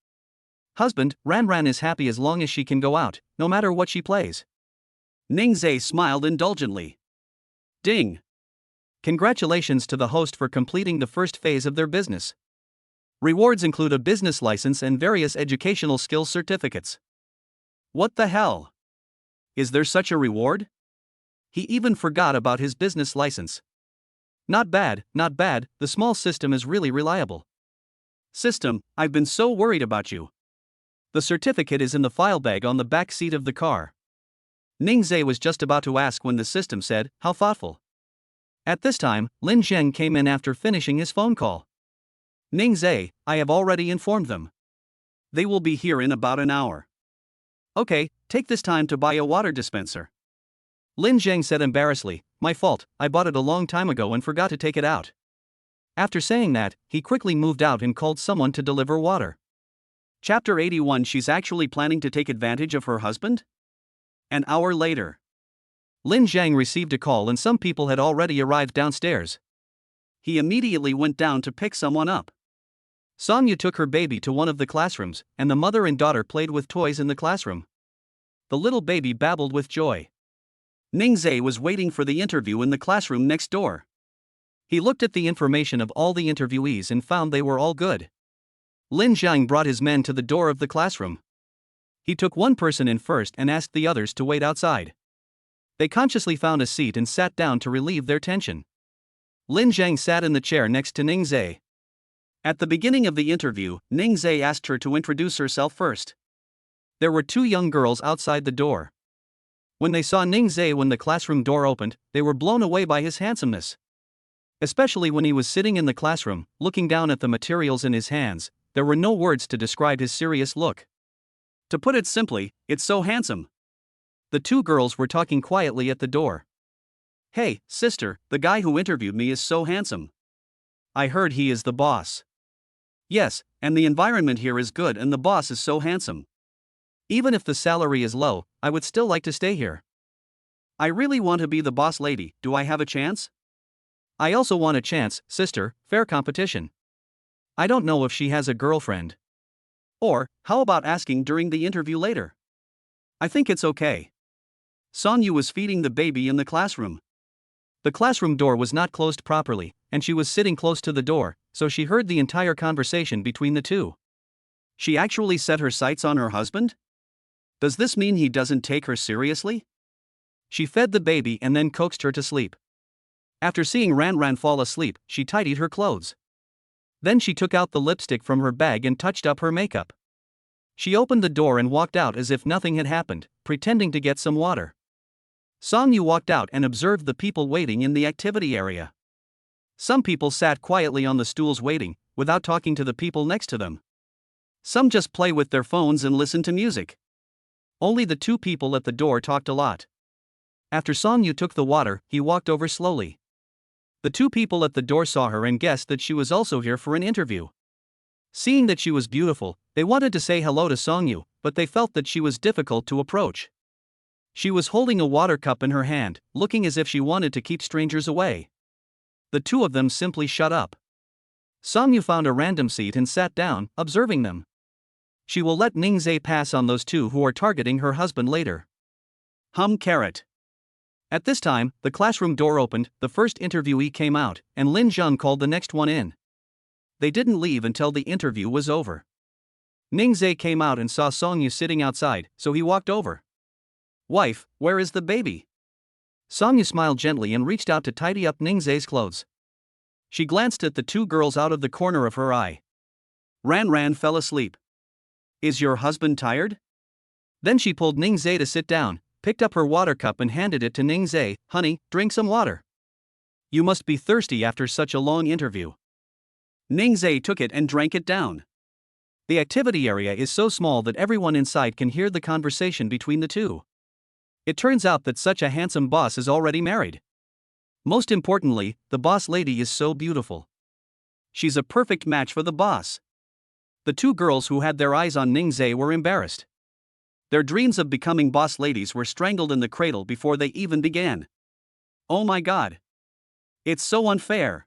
Husband, Ran is happy as long as she can go out, no matter what she plays. Ningzhe smiled indulgently. Ding! Congratulations to the host for completing the first phase of their business. Rewards include a business license and various educational skills certificates. What the hell? Is there such a reward? He even forgot about his business license. Not bad, the small system is really reliable. System, I've been so worried about you. The certificate is in the file bag on the back seat of the car. Ningzhe was just about to ask when the system said, how thoughtful. At this time, Lin Zheng came in after finishing his phone call. Ningzhe, I have already informed them. They will be here in about an hour. Okay, take this time to buy a water dispenser. Lin Zheng said embarrassedly, my fault, I bought it a long time ago and forgot to take it out. After saying that, he quickly moved out and called someone to deliver water. Chapter 81. She's actually planning to take advantage of her husband? An hour later. Lin Zhang received a call and some people had already arrived downstairs. He immediately went down to pick someone up. Song Yu took her baby to one of the classrooms, and the mother and daughter played with toys in the classroom. The little baby babbled with joy. Ningzhe was waiting for the interview in the classroom next door. He looked at the information of all the interviewees and found they were all good. Lin Zhang brought his men to the door of the classroom. He took one person in first and asked the others to wait outside. They consciously found a seat and sat down to relieve their tension. Lin Zhang sat in the chair next to Ningzhe. At the beginning of the interview, Ningzhe asked her to introduce herself first. There were two young girls outside the door. When they saw Ningzhe when the classroom door opened, they were blown away by his handsomeness. Especially when he was sitting in the classroom, looking down at the materials in his hands, there were no words to describe his serious look. To put it simply, it's so handsome. The two girls were talking quietly at the door. Hey, sister, the guy who interviewed me is so handsome. I heard he is the boss. Yes, and the environment here is good and the boss is so handsome. Even if the salary is low, I would still like to stay here. I really want to be the boss lady, do I have a chance? I also want a chance, sister, fair competition. I don't know if she has a girlfriend. Or, how about asking during the interview later? I think it's okay. Song Yu was feeding the baby in the classroom. The classroom door was not closed properly, and she was sitting close to the door, so she heard the entire conversation between the two. She actually set her sights on her husband? Does this mean he doesn't take her seriously? She fed the baby and then coaxed her to sleep. After seeing Ran fall asleep, she tidied her clothes. Then she took out the lipstick from her bag and touched up her makeup. She opened the door and walked out as if nothing had happened, pretending to get some water. Song Yu walked out and observed the people waiting in the activity area. Some people sat quietly on the stools waiting, without talking to the people next to them. Some just play with their phones and listen to music. Only the two people at the door talked a lot. After Song Yu took the water, he walked over slowly. The two people at the door saw her and guessed that she was also here for an interview. Seeing that she was beautiful, they wanted to say hello to Song Yu, but they felt that she was difficult to approach. She was holding a water cup in her hand, looking as if she wanted to keep strangers away. The two of them simply shut up. Song Yu found a random seat and sat down, observing them. She will let Ningzhe pass on those two who are targeting her husband later. Carrot. At this time, the classroom door opened, the first interviewee came out, and Lin Zheng called the next one in. They didn't leave until the interview was over. Ningzhe came out and saw Song Yu sitting outside, so he walked over. Wife, where is the baby? Song Yu smiled gently and reached out to tidy up Ningzhe's clothes. She glanced at the two girls out of the corner of her eye. Ran fell asleep. Is your husband tired? Then she pulled Ningzhe to sit down, picked up her water cup and handed it to Ningzhe. Honey, drink some water. You must be thirsty after such a long interview. Ningzhe took it and drank it down. The activity area is so small that everyone inside can hear the conversation between the two. It turns out that such a handsome boss is already married. Most importantly, the boss lady is so beautiful. She's a perfect match for the boss. The two girls who had their eyes on Ningzhe were embarrassed. Their dreams of becoming boss ladies were strangled in the cradle before they even began. Oh my god. It's so unfair.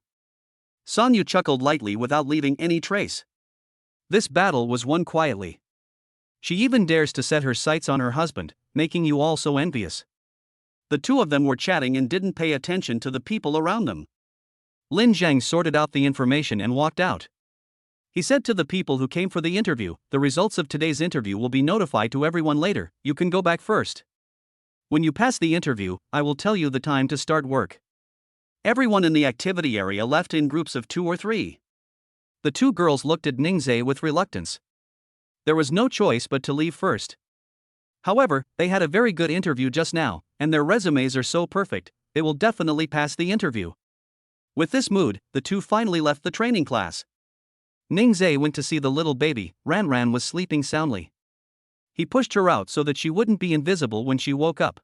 Sonyu chuckled lightly without leaving any trace. This battle was won quietly. She even dares to set her sights on her husband, making you all so envious. The two of them were chatting and didn't pay attention to the people around them. Lin Zhang sorted out the information and walked out. He said to the people who came for the interview, "The results of today's interview will be notified to everyone later, you can go back first. When you pass the interview, I will tell you the time to start work." Everyone in the activity area left in groups of 2 or 3. The two girls looked at Ningzhe with reluctance. There was no choice but to leave first. However, they had a very good interview just now, and their resumes are so perfect, they will definitely pass the interview. With this mood, the two finally left the training class. Ningzhe went to see the little baby. Ranran was sleeping soundly. He pushed her out so that she wouldn't be invisible when she woke up.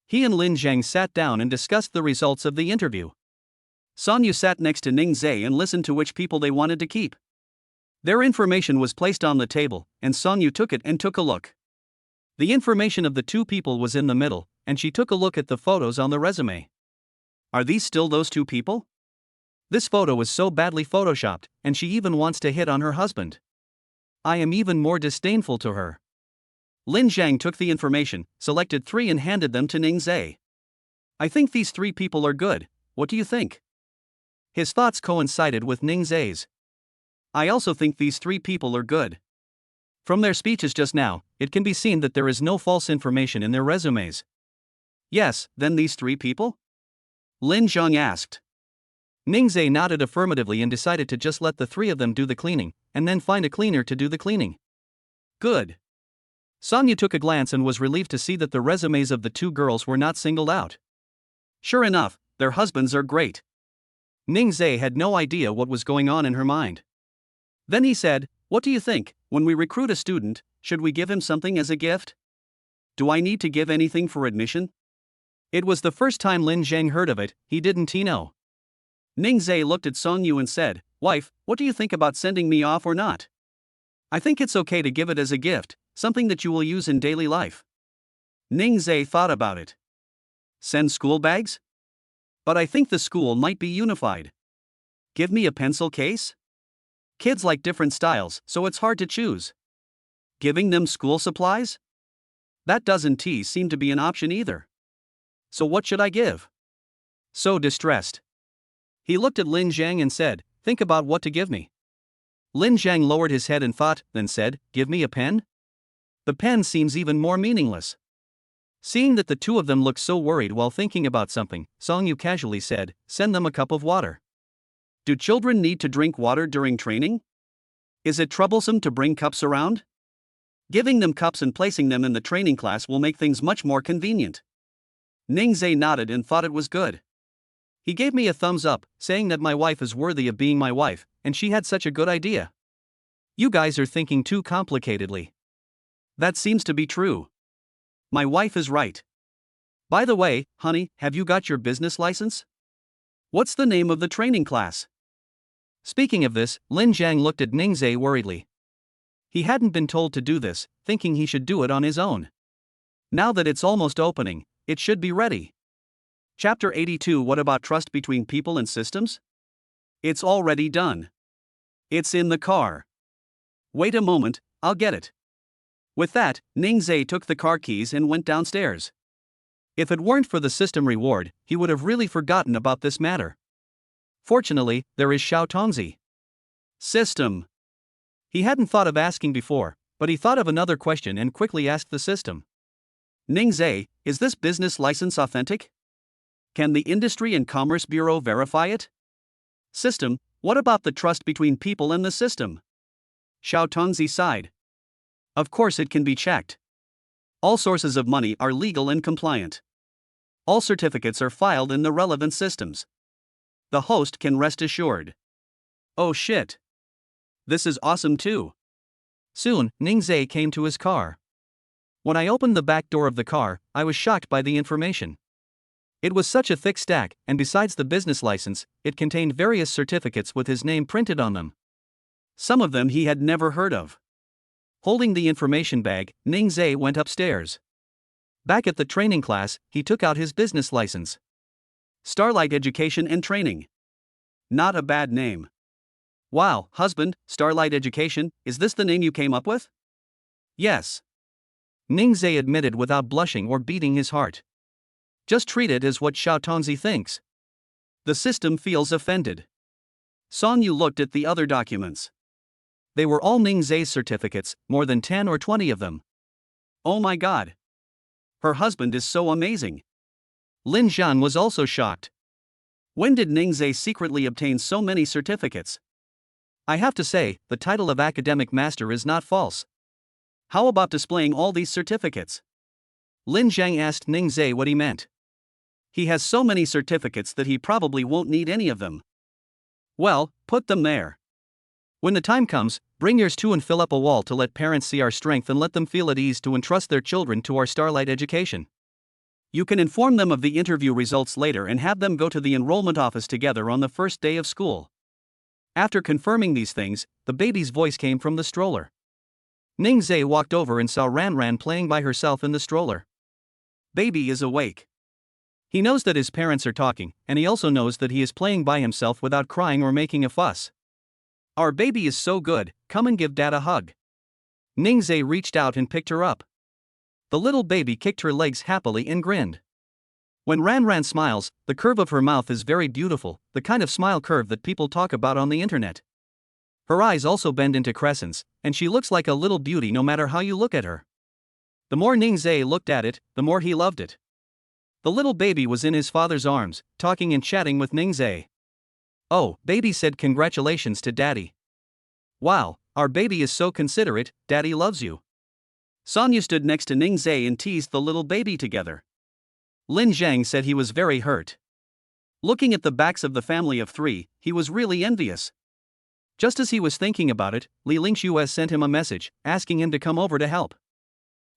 He and Lin Zhang sat down and discussed the results of the interview. Sonyu sat next to Ningzhe and listened to which people they wanted to keep. Their information was placed on the table, and Sonyu took it and took a look. The information of the two people was in the middle, and she took a look at the photos on the resume. Are these still those two people? This photo is so badly photoshopped, and she even wants to hit on her husband. I am even more disdainful to her. Lin Zhang took the information, selected 3 and handed them to Ningzhe. I think these 3 people are good, what do you think? His thoughts coincided with Ningzhe's. I also think these 3 people are good. From their speeches just now, it can be seen that there is no false information in their resumes. Yes, then these 3 people? Lin Zhang asked. Ningzhe nodded affirmatively and decided to just let the 3 of them do the cleaning, and then find a cleaner to do the cleaning. Good. Sonyu took a glance and was relieved to see that the resumes of the 2 girls were not singled out. Sure enough, their husbands are great. Ningzhe had no idea what was going on in her mind. Then he said, "What do you think, when we recruit a student, should we give him something as a gift? Do I need to give anything for admission?" It was the first time Lin Zhang heard of it, he didn't know. Ningzhe looked at Sonyu and said, "Wife, what do you think about sending me off or not? I think it's okay to give it as a gift, something that you will use in daily life." Ningzhe thought about it. Send school bags? But I think the school might be unified. Give me a pencil case? Kids like different styles, so it's hard to choose. Giving them school supplies? That doesn't seem to be an option either. So what should I give? So distressed. He looked at Lin Zhang and said, "Think about what to give me." Lin Zhang lowered his head and thought, then said, "Give me a pen?" The pen seems even more meaningless. Seeing that the two of them looked so worried while thinking about something, Sonyu casually said, "Send them a cup of water." Do children need to drink water during training? Is it troublesome to bring cups around? Giving them cups and placing them in the training class will make things much more convenient. Ningzhe nodded and thought it was good. He gave me a thumbs up, saying that my wife is worthy of being my wife, and she had such a good idea. You guys are thinking too complicatedly. That seems to be true. My wife is right. By the way, honey, have you got your business license? What's the name of the training class? Speaking of this, Lin Zhang looked at Ningzhe worriedly. He hadn't been told to do this, thinking he should do it on his own. Now that it's almost opening, it should be ready. Chapter 82. What about trust between people and systems? It's already done. It's in the car. Wait a moment, I'll get it. With that, Ningzhe took the car keys and went downstairs. If it weren't for the system reward, he would have really forgotten about this matter. Fortunately, there is Xiao Tongzi. System. He hadn't thought of asking before, but he thought of another question and quickly asked the system. Ningzhe, is this business license authentic? Can the Industry and Commerce Bureau verify it? System, what about the trust between people and the system? Xiao Tongzi sighed. Of course it can be checked. All sources of money are legal and compliant. All certificates are filed in the relevant systems. The host can rest assured. Oh shit. This is awesome too. Soon, Ningzhe came to his car. When I opened the back door of the car, I was shocked by the information. It was such a thick stack, and besides the business license, it contained various certificates with his name printed on them. Some of them he had never heard of. Holding the information bag, Ningzhe went upstairs. Back at the training class, he took out his business license. Starlight Education and Training. Not a bad name. Wow, husband, Starlight Education, is this the name you came up with? Yes. Ningzhe admitted without blushing or beating his heart. Just treat it as what Xiao Tongzi thinks. The system feels offended. Song Yu looked at the other documents. They were all Ningzhe's certificates, more than 10 or 20 of them. Oh my god. Her husband is so amazing. Lin Zhan was also shocked. When did Ningzhe secretly obtain so many certificates? I have to say, the title of academic master is not false. How about displaying all these certificates? Lin Zhang asked Ningzhe what he meant. He has so many certificates that he probably won't need any of them. Well, put them there. When the time comes, bring yours too and fill up a wall to let parents see our strength and let them feel at ease to entrust their children to our Starlight Education. You can inform them of the interview results later and have them go to the enrollment office together on the first day of school. After confirming these things, the baby's voice came from the stroller. Ningzhe walked over and saw Ranran playing by herself in the stroller. Baby is awake. He knows that his parents are talking, and he also knows that he is playing by himself without crying or making a fuss. Our baby is so good, come and give Dad a hug. Ningzhe reached out and picked her up. The little baby kicked her legs happily and grinned. When Ranran smiles, the curve of her mouth is very beautiful, the kind of smile curve that people talk about on the internet. Her eyes also bend into crescents, and she looks like a little beauty no matter how you look at her. The more Ningzhe looked at it, the more he loved it. The little baby was in his father's arms, talking and chatting with Ningzhe. Oh, baby said congratulations to daddy. Wow, our baby is so considerate, daddy loves you. Sonya stood next to Ningzhe and teased the little baby together. Lin Zhang said he was very hurt. Looking at the backs of the family of three, he was really envious. Just as he was thinking about it, Li Lingxue sent him a message, asking him to come over to help.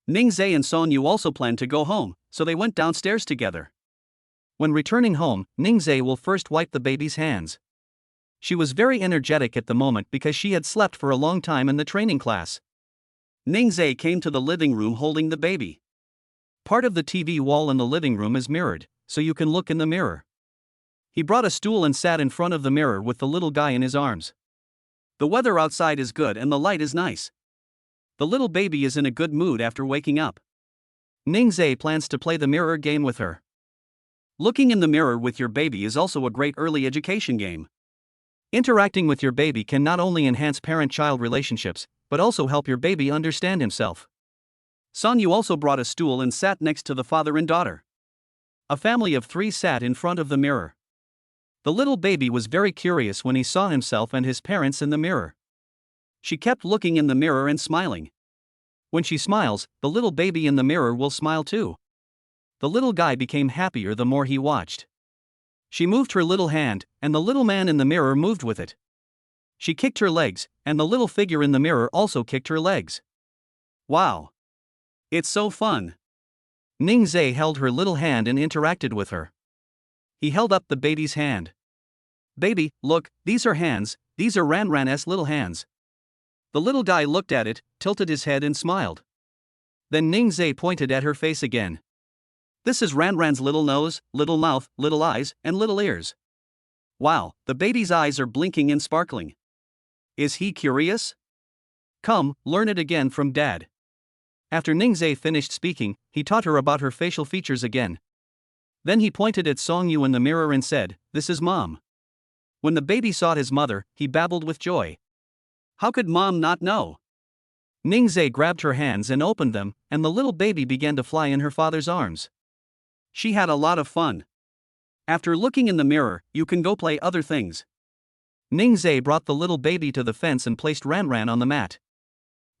Ningzhe and Sonyu also planned to go home, so they went downstairs together. When returning home, Ningzhe will first wipe the baby's hands. She was very energetic at the moment because she had slept for a long time in the training class. Ningzhe came to the living room holding the baby. Part of the TV wall in the living room is mirrored, so you can look in the mirror. He brought a stool and sat in front of the mirror with the little guy in his arms. The weather outside is good and the light is nice. The little baby is in a good mood after waking up. Ningzhe plans to play the mirror game with her. Looking in the mirror with your baby is also a great early education game. Interacting with your baby can not only enhance parent-child relationships, but also help your baby understand himself. Sonyu also brought a stool and sat next to the father and daughter. A family of three sat in front of the mirror. The little baby was very curious when he saw himself and his parents in the mirror. She kept looking in the mirror and smiling. When she smiles, the little baby in the mirror will smile too. The little guy became happier the more he watched. She moved her little hand, and the little man in the mirror moved with it. She kicked her legs, and the little figure in the mirror also kicked her legs. Wow! It's so fun! Ningzhe held her little hand and interacted with her. He held up the baby's hand. Baby, look, these are hands, these are Ranran's little hands. The little guy looked at it, tilted his head and smiled. Then Ningzhe pointed at her face again. This is Ranran's little nose, little mouth, little eyes, and little ears. Wow, the baby's eyes are blinking and sparkling. Is he curious? Come, learn it again from Dad. After Ningzhe finished speaking, he taught her about her facial features again. Then he pointed at Songyu in the mirror and said, "This is Mom." When the baby saw his mother, he babbled with joy. How could Mom not know? Ningzhe grabbed her hands and opened them, and the little baby began to fly in her father's arms. She had a lot of fun. After looking in the mirror, you can go play other things. Ningzhe brought the little baby to the fence and placed Ranran on the mat.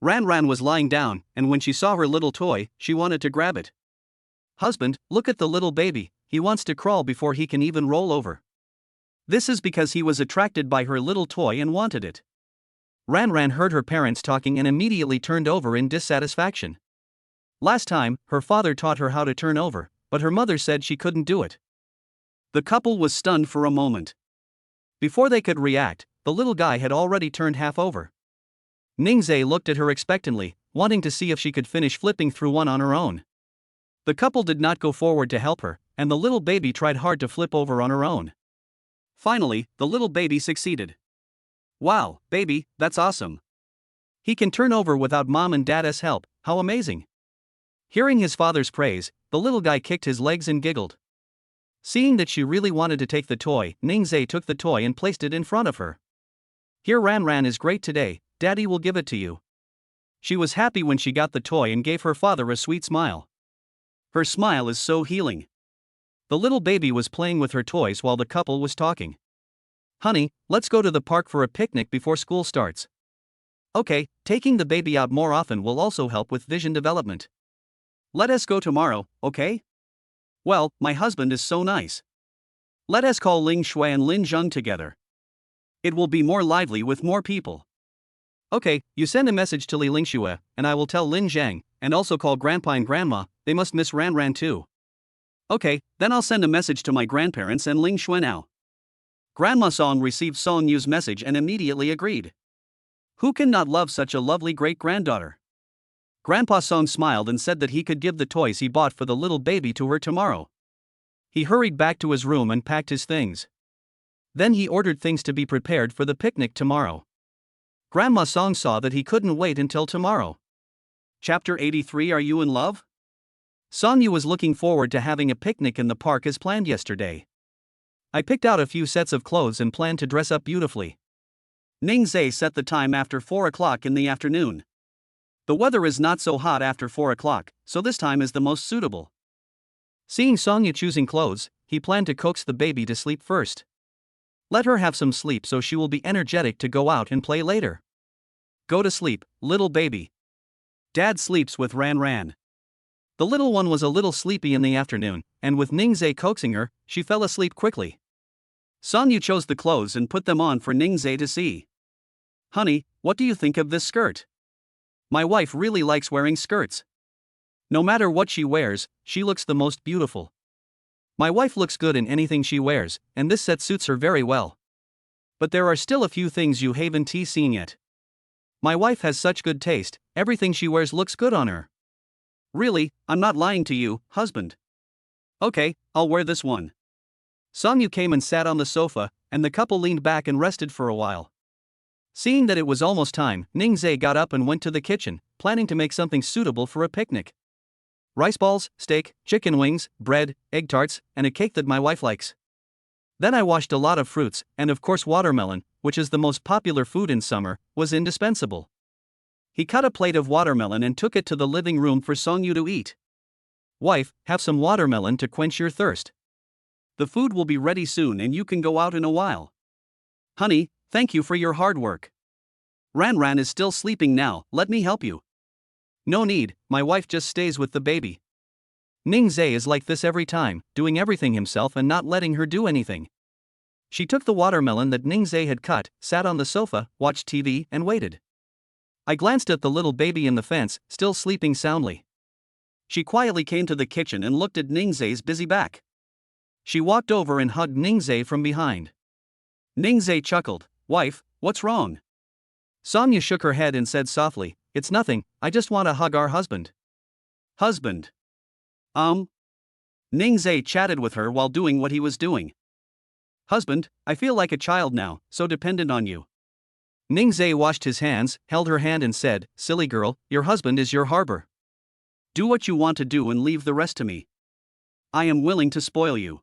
Ranran was lying down, and when she saw her little toy, she wanted to grab it. Husband, look at the little baby, he wants to crawl before he can even roll over. This is because he was attracted by her little toy and wanted it. Ranran heard her parents talking and immediately turned over in dissatisfaction. Last time, her father taught her how to turn over, but her mother said she couldn't do it. The couple was stunned for a moment. Before they could react, the little guy had already turned half over. Ningzhe looked at her expectantly, wanting to see if she could finish flipping through one on her own. The couple did not go forward to help her, and the little baby tried hard to flip over on her own. Finally, the little baby succeeded. Wow, baby, that's awesome. He can turn over without mom and dad's help, how amazing. Hearing his father's praise, the little guy kicked his legs and giggled. Seeing that she really wanted to take the toy, Ningzhe took the toy and placed it in front of her. Here, Ran is great today, Daddy will give it to you. She was happy when she got the toy and gave her father a sweet smile. Her smile is so healing. The little baby was playing with her toys while the couple was talking. Honey, let's go to the park for a picnic before school starts. Okay, taking the baby out more often will also help with vision development. Let us go tomorrow, okay? Well, my husband is so nice. Let us call Ling Shui and Lin Zheng together. It will be more lively with more people. Okay, you send a message to Li Lingshui, and I will tell Lin Zhang, and also call Grandpa and Grandma, they must miss Ran too. Okay, then I'll send a message to my grandparents and Ling Shui now. Grandma Song received Song Yu's message and immediately agreed. Who can not love such a lovely great-granddaughter? Grandpa Song smiled and said that he could give the toys he bought for the little baby to her tomorrow. He hurried back to his room and packed his things. Then he ordered things to be prepared for the picnic tomorrow. Grandma Song saw that he couldn't wait until tomorrow. Chapter 83. Are you in love? Song Yu was looking forward to having a picnic in the park as planned yesterday. I picked out a few sets of clothes and planned to dress up beautifully. Ningzhe set the time after 4 o'clock in the afternoon. The weather is not so hot after 4 o'clock, so this time is the most suitable. Seeing Song Yu choosing clothes, he planned to coax the baby to sleep first. Let her have some sleep so she will be energetic to go out and play later. Go to sleep, little baby. Dad sleeps with Ran. The little one was a little sleepy in the afternoon, and with Ningzhe coaxing her, she fell asleep quickly. Song Yu chose the clothes and put them on for Ningzhe to see. Honey, what do you think of this skirt? My wife really likes wearing skirts. No matter what she wears, she looks the most beautiful. My wife looks good in anything she wears, and this set suits her very well. But there are still a few things you haven't seen yet. My wife has such good taste, everything she wears looks good on her. Really, I'm not lying to you, husband. Okay, I'll wear this one. Song Yu came and sat on the sofa, and the couple leaned back and rested for a while. Seeing that it was almost time, Ningzhe got up and went to the kitchen, planning to make something suitable for a picnic. Rice balls, steak, chicken wings, bread, egg tarts, and a cake that my wife likes. Then I washed a lot of fruits, and of course watermelon, which is the most popular food in summer, was indispensable. He cut a plate of watermelon and took it to the living room for Song Yu to eat. Wife, have some watermelon to quench your thirst. The food will be ready soon and you can go out in a while. Honey, thank you for your hard work. Ran is still sleeping now, let me help you. No need, my wife just stays with the baby. Ningzhe is like this every time, doing everything himself and not letting her do anything. She took the watermelon that Ningzhe had cut, sat on the sofa, watched TV, and waited. I glanced at the little baby in the fence, still sleeping soundly. She quietly came to the kitchen and looked at Ningzhe's busy back. She walked over and hugged Ningzhe from behind. Ningzhe chuckled, Wife, what's wrong? Song Yu shook her head and said softly, It's nothing, I just want to hug our husband. Husband? Ningzhe chatted with her while doing what he was doing. Husband, I feel like a child now, so dependent on you. Ningzhe washed his hands, held her hand and said, Silly girl, your husband is your harbor. Do what you want to do and leave the rest to me. I am willing to spoil you.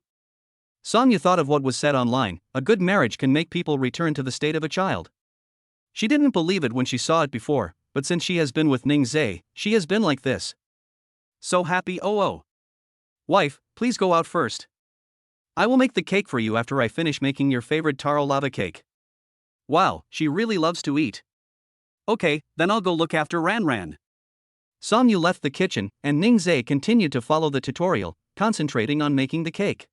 Song Yu thought of what was said online, a good marriage can make people return to the state of a child. She didn't believe it when she saw it before, but since she has been with Ningzhe, she has been like this. So happy. Wife, please go out first. I will make the cake for you after I finish making your favorite taro lava cake. Wow, she really loves to eat. Okay, then I'll go look after Ran. Song Yu left the kitchen, and Ningzhe continued to follow the tutorial, concentrating on making the cake.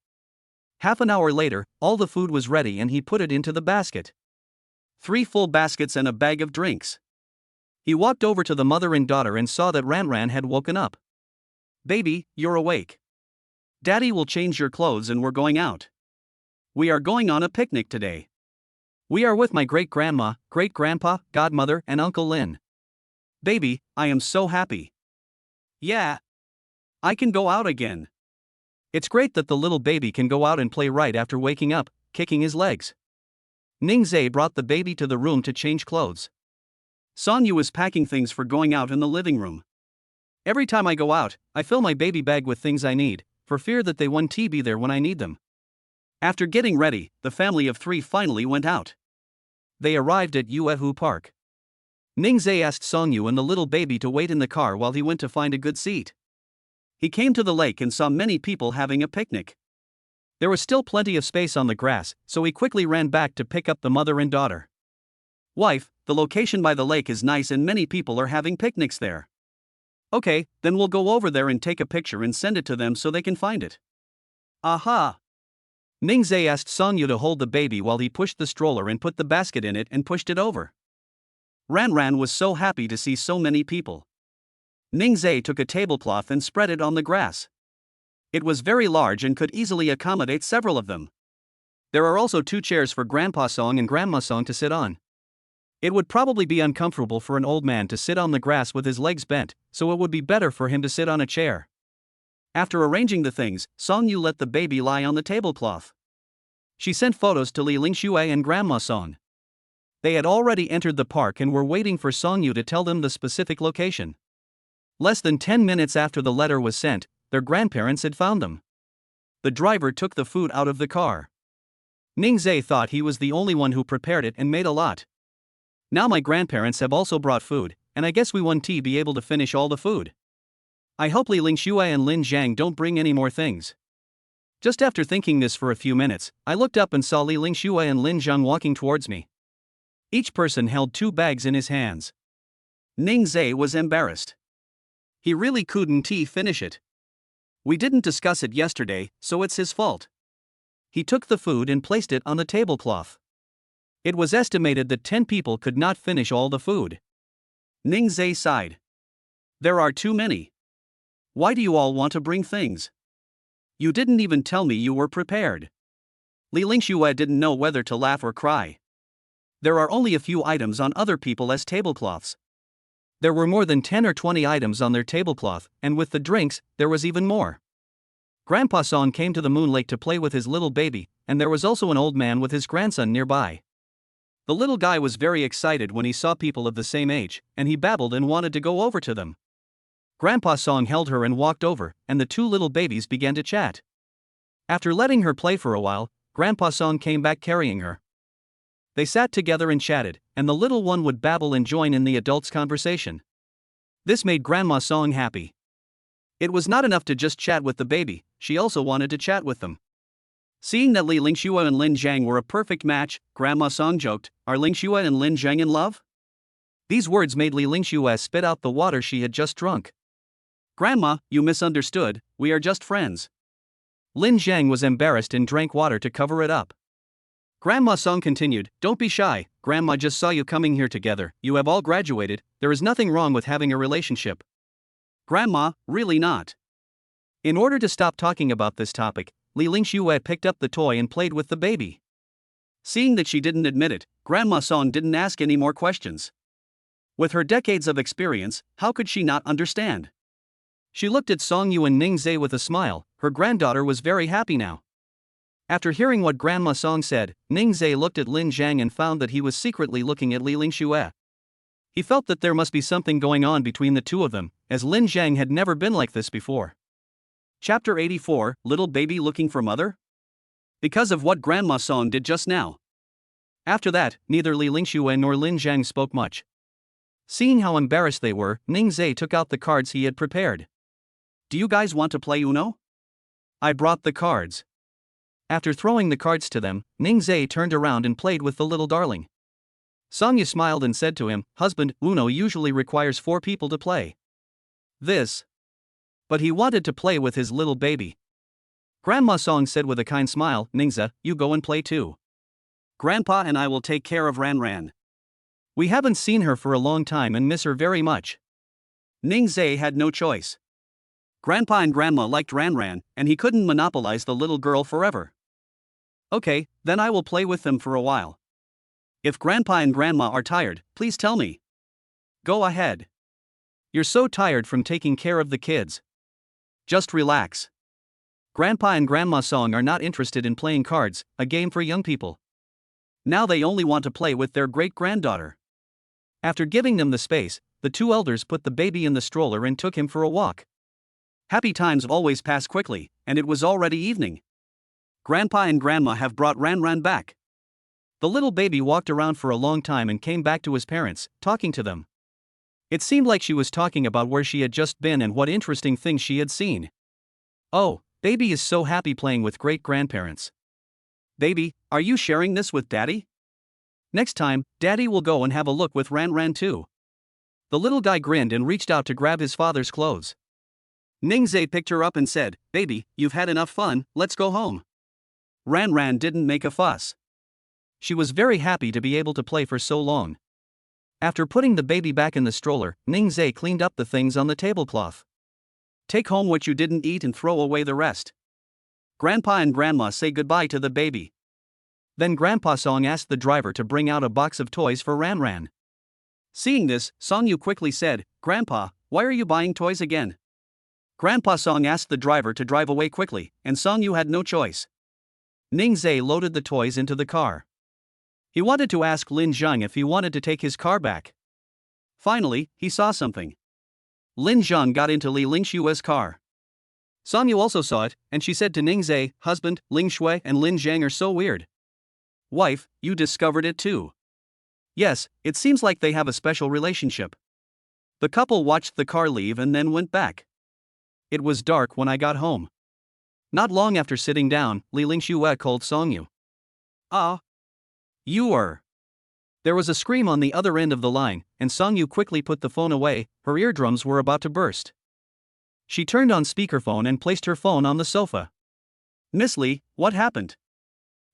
Half an hour later, all the food was ready and he put it into the basket. 3 full baskets and a bag of drinks. He walked over to the mother and daughter and saw that Ran had woken up. Baby, you're awake. Daddy will change your clothes and we're going out. We are going on a picnic today. We are with my great-grandma, great-grandpa, godmother, and Uncle Lin. Baby, I am so happy. Yeah. I can go out again. It's great that the little baby can go out and play right after waking up, kicking his legs. Ningzhe brought the baby to the room to change clothes. Songyu was packing things for going out in the living room. Every time I go out, I fill my baby bag with things I need, for fear that they won't be there when I need them. After getting ready, the family of 3 finally went out. They arrived at Yuehu Park. Ningzhe asked Songyu and the little baby to wait in the car while he went to find a good seat. He came to the lake and saw many people having a picnic. There was still plenty of space on the grass, so he quickly ran back to pick up the mother and daughter. Wife, the location by the lake is nice and many people are having picnics there. Okay, then we'll go over there and take a picture and send it to them so they can find it. Aha! Ningzhe asked Songyu to hold the baby while he pushed the stroller and put the basket in it and pushed it over. Ranran was so happy to see so many people. Ningzhe took a tablecloth and spread it on the grass. It was very large and could easily accommodate several of them. There are also 2 chairs for Grandpa Song and Grandma Song to sit on. It would probably be uncomfortable for an old man to sit on the grass with his legs bent, so it would be better for him to sit on a chair. After arranging the things, Songyu let the baby lie on the tablecloth. She sent photos to Li Lingxue and Grandma Song. They had already entered the park and were waiting for Songyu to tell them the specific location. Less than 10 minutes after the letter was sent, their grandparents had found them. The driver took the food out of the car. Ningzhe thought he was the only one who prepared it and made a lot. Now my grandparents have also brought food, and I guess we won't be able to finish all the food. I hope Li Lingxue and Lin Zhang don't bring any more things. Just after thinking this for a few minutes, I looked up and saw Li Lingxue and Lin Zhang walking towards me. Each person held 2 bags in his hands. Ningzhe was embarrassed. He really couldn't finish it. We didn't discuss it yesterday, so it's his fault. He took the food and placed it on the tablecloth. It was estimated that 10 people could not finish all the food. Ningzhe sighed. There are too many. Why do you all want to bring things? You didn't even tell me you were prepared. Li Lingxue didn't know whether to laugh or cry. There are only a few items on other people's tablecloths. There were more than 10 or 20 items on their tablecloth, and with the drinks, there was even more. Grandpa Song came to the moon lake to play with his little baby, and there was also an old man with his grandson nearby. The little guy was very excited when he saw people of the same age, and he babbled and wanted to go over to them. Grandpa Song held her and walked over, and the 2 little babies began to chat. After letting her play for a while, Grandpa Song came back carrying her. They sat together and chatted, and the little one would babble and join in the adults' conversation. This made Grandma Song happy. It was not enough to just chat with the baby, she also wanted to chat with them. Seeing that Li Lingxue and Lin Zhang were a perfect match, Grandma Song joked, "Are Lingxue and Lin Zhang in love?" These words made Li Lingxue spit out the water she had just drunk. "Grandma, you misunderstood, we are just friends." Lin Zhang was embarrassed and drank water to cover it up. Grandma Song continued, "Don't be shy, Grandma just saw you coming here together, you have all graduated, there is nothing wrong with having a relationship." "Grandma, really not." In order to stop talking about this topic, Li Lingxue picked up the toy and played with the baby. Seeing that she didn't admit it, Grandma Song didn't ask any more questions. With her decades of experience, how could she not understand? She looked at Songyu and Ningzhe with a smile, her granddaughter was very happy now. After hearing what Grandma Song said, Ningzhe looked at Lin Zhang and found that he was secretly looking at Li Lingxue. He felt that there must be something going on between the 2 of them, as Lin Zhang had never been like this before. Chapter 84, Little Baby Looking for Mother? Because of what Grandma Song did just now. After that, neither Li Lingxue nor Lin Zhang spoke much. Seeing how embarrassed they were, Ningzhe took out the cards he had prepared. "Do you guys want to play Uno?" "I brought the cards." After throwing the cards to them, Ningzhe turned around and played with the little darling. Songyu smiled and said to him, "Husband, Uno usually requires 4 people to play this." But he wanted to play with his little baby. Grandma Song said with a kind smile, "Ningzhe, you go and play too. Grandpa and I will take care of Ranran. We haven't seen her for a long time and miss her very much." Ningzhe had no choice. Grandpa and Grandma liked Ranran, and he couldn't monopolize the little girl forever. "Okay, then I will play with them for a while." If Grandpa and Grandma are tired, please tell me. Go ahead. You're so tired from taking care of the kids. Just relax. Grandpa and Grandma Song are not interested in playing cards, a game for young people. Now they only want to play with their great-granddaughter. After giving them the space, the two elders put the baby in the stroller and took him for a walk. Happy times always pass quickly, and it was already evening. Grandpa and Grandma have brought Ran back. The little baby walked around for a long time and came back to his parents, talking to them. It seemed like she was talking about where she had just been and what interesting things she had seen. Oh, baby is so happy playing with great-grandparents. Baby, are you sharing this with Daddy? Next time, Daddy will go and have a look with Ran too. The little guy grinned and reached out to grab his father's clothes. Ningzai picked her up and said, "Baby, you've had enough fun, let's go home." Ran didn't make a fuss. She was very happy to be able to play for so long. After putting the baby back in the stroller, Ningzai cleaned up the things on the tablecloth. Take home what you didn't eat and throw away the rest. Grandpa and Grandma say goodbye to the baby. Then Grandpa Song asked the driver to bring out a box of toys for Ran. Seeing this, Songyu quickly said, "Grandpa, why are you buying toys again?" Grandpa Song asked the driver to drive away quickly, and Songyu had no choice. Ningzai loaded the toys into the car. He wanted to ask Lin Zhang if he wanted to take his car back. Finally, he saw something. Lin Zhang got into Li Lingshue's car. Songyu also saw it, and she said to Ningzai, "Husband, Ling Shui and Lin Zhang are so weird." "Wife, you discovered it too." Yes, it seems like they have a special relationship. The couple watched the car leave and then went back. It was dark when I got home. Not long after sitting down, Li Lingxue called Songyu. "Ah. You are." There was a scream on the other end of the line, and Songyu quickly put the phone away, her eardrums were about to burst. She turned on speakerphone and placed her phone on the sofa. "Miss Li, what happened?"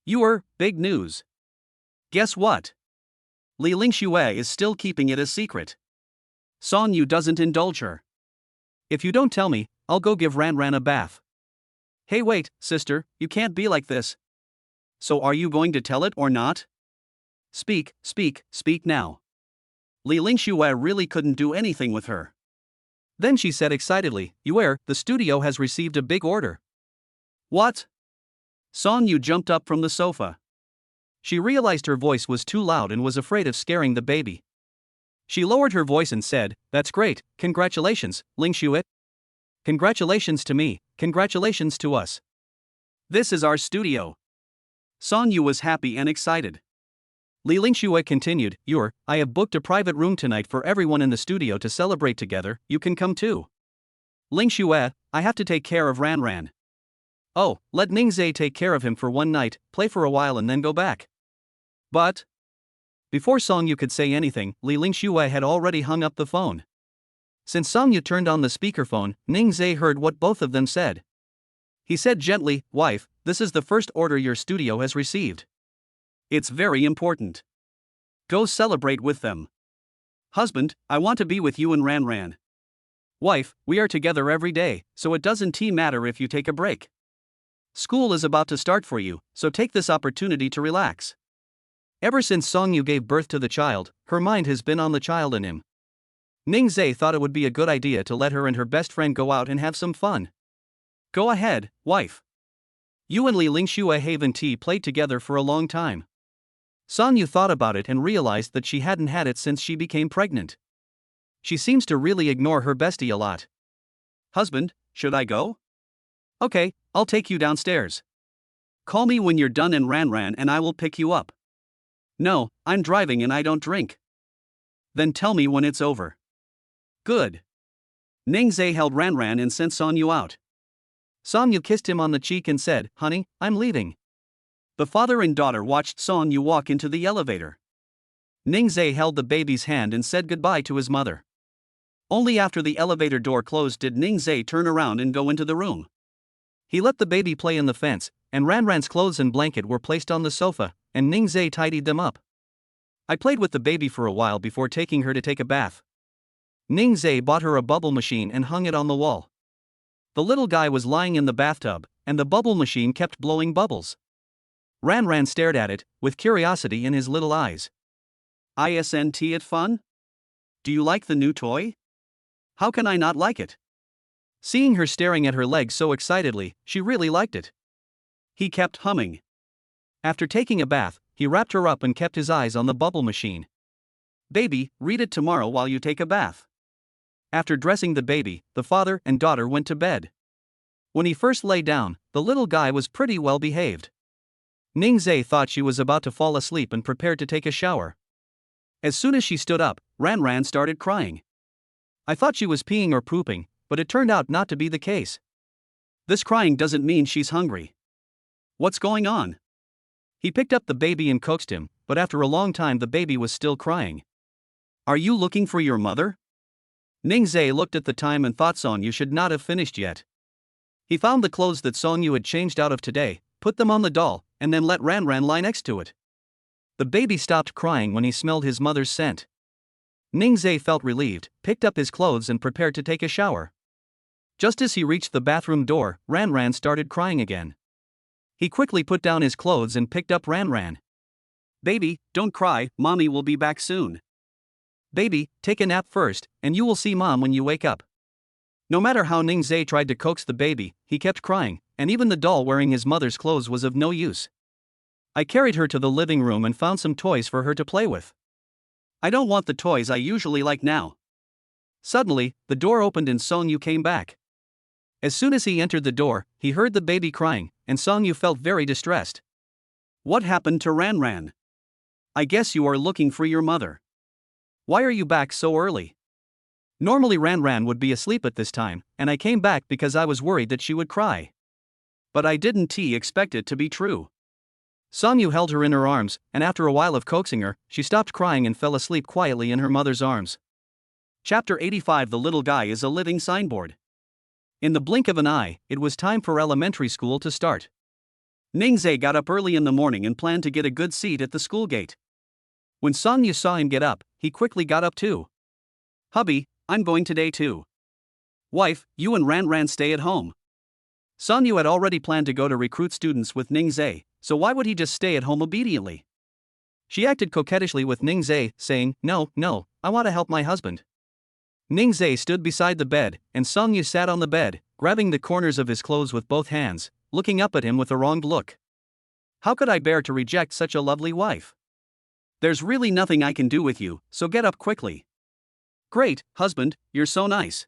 "You are, big news." "Guess what?" Li Lingxue is still keeping it a secret. Songyu doesn't indulge her. "If you don't tell me, I'll go give Ran a bath." "Hey wait, sister, you can't be like this." "So are you going to tell it or not?" Speak now." Li Lingxue really couldn't do anything with her. Then she said excitedly, the studio has received a big order." "What?" Songyu jumped up from the sofa. She realized her voice was too loud and was afraid of scaring the baby. She lowered her voice and said, "That's great, congratulations, Lingxue." "Congratulations to me, congratulations to us. This is our studio." Songyu was happy and excited. Li Lingxue continued, I have booked a private room tonight for everyone in the studio to celebrate together, you can come too." "Lingxue, I have to take care of Ran." "Oh, let Ningzai take care of him for one night, play for a while and then go back." "But..." Before Songyu could say anything, Li Lingxue had already hung up the phone. Since Songyu turned on the speakerphone, Ningzai heard what both of them said. He said gently, "Wife, this is the first order your studio has received. It's very important. Go celebrate with them." "Husband, I want to be with you and Ran." "Wife, we are together every day, so it doesn't matter if you take a break. School is about to start for you, so take this opportunity to relax." Ever since Songyu gave birth to the child, her mind has been on the child in him. Ningzai thought it would be a good idea to let her and her best friend go out and have some fun. "Go ahead, wife. You and Li Lingxue Haven Tea played together for a long time." Songyu thought about it and realized that she hadn't had it since she became pregnant. She seems to really ignore her bestie a lot. "Husband, should I go?" "Okay, I'll take you downstairs. Call me when you're done in Ran and I will pick you up." "No, I'm driving and I don't drink." "Then tell me when it's over." "Good." Ningzai held Ran and sent Songyu out. Songyu kissed him on the cheek and said, "Honey, I'm leaving." The father and daughter watched Songyu walk into the elevator. Ningzai held the baby's hand and said goodbye to his mother. Only after the elevator door closed did Ningzai turn around and go into the room. He let the baby play in the fence, and Ran's clothes and blanket were placed on the sofa, and Ningzai tidied them up. "I played with the baby for a while before taking her to take a bath." Ningzai bought her a bubble machine and hung it on the wall. The little guy was lying in the bathtub, and the bubble machine kept blowing bubbles. Ran stared at it, with curiosity in his little eyes. Isn't it fun? Do you like the new toy? How can I not like it? Seeing her staring at her legs so excitedly, she really liked it. He kept humming. After taking a bath, he wrapped her up and kept his eyes on the bubble machine. Baby, read it tomorrow while you take a bath. After dressing the baby, the father and daughter went to bed. When he first lay down, the little guy was pretty well behaved. Ningzhe thought she was about to fall asleep and prepared to take a shower. As soon as she stood up, Ran started crying. I thought she was peeing or pooping, but it turned out not to be the case. This crying doesn't mean she's hungry. What's going on? He picked up the baby and coaxed him, but after a long time the baby was still crying. Are you looking for your mother? Ningzhe looked at the time and thought Songyu should not have finished yet. He found the clothes that Songyu had changed out of today, put them on the doll, and then let Ran lie next to it. The baby stopped crying when he smelled his mother's scent. Ningzhe felt relieved, picked up his clothes and prepared to take a shower. Just as he reached the bathroom door, Ran started crying again. He quickly put down his clothes and picked up Ran. Baby, don't cry, mommy will be back soon. Baby, take a nap first, and you will see mom when you wake up. No matter how Ningzhe tried to coax the baby, he kept crying, and even the doll wearing his mother's clothes was of no use. I carried her to the living room and found some toys for her to play with. I don't want the toys I usually like now. Suddenly, the door opened and Songyu came back. As soon as he entered the door, he heard the baby crying, and Songyu felt very distressed. What happened to Ran? I guess you are looking for your mother. Why are you back so early? Normally Ran would be asleep at this time, and I came back because I was worried that she would cry. But I didn't expect it to be true. Songyu held her in her arms, and after a while of coaxing her, she stopped crying and fell asleep quietly in her mother's arms. Chapter 85. The little guy is a living signboard. In the blink of an eye, it was time for elementary school to start. Ningzhe got up early in the morning and planned to get a good seat at the school gate. When Songyu saw him get up, he quickly got up too. Hubby, I'm going today too. Wife, you and Ran stay at home. Songyu had already planned to go to recruit students with Ningzhe, so why would he just stay at home obediently? She acted coquettishly with Ningzhe, saying, No, I want to help my husband. Ningzhe stood beside the bed, and Songyu sat on the bed, grabbing the corners of his clothes with both hands, looking up at him with a wronged look. How could I bear to reject such a lovely wife? There's really nothing I can do with you, so get up quickly. Great, husband, you're so nice.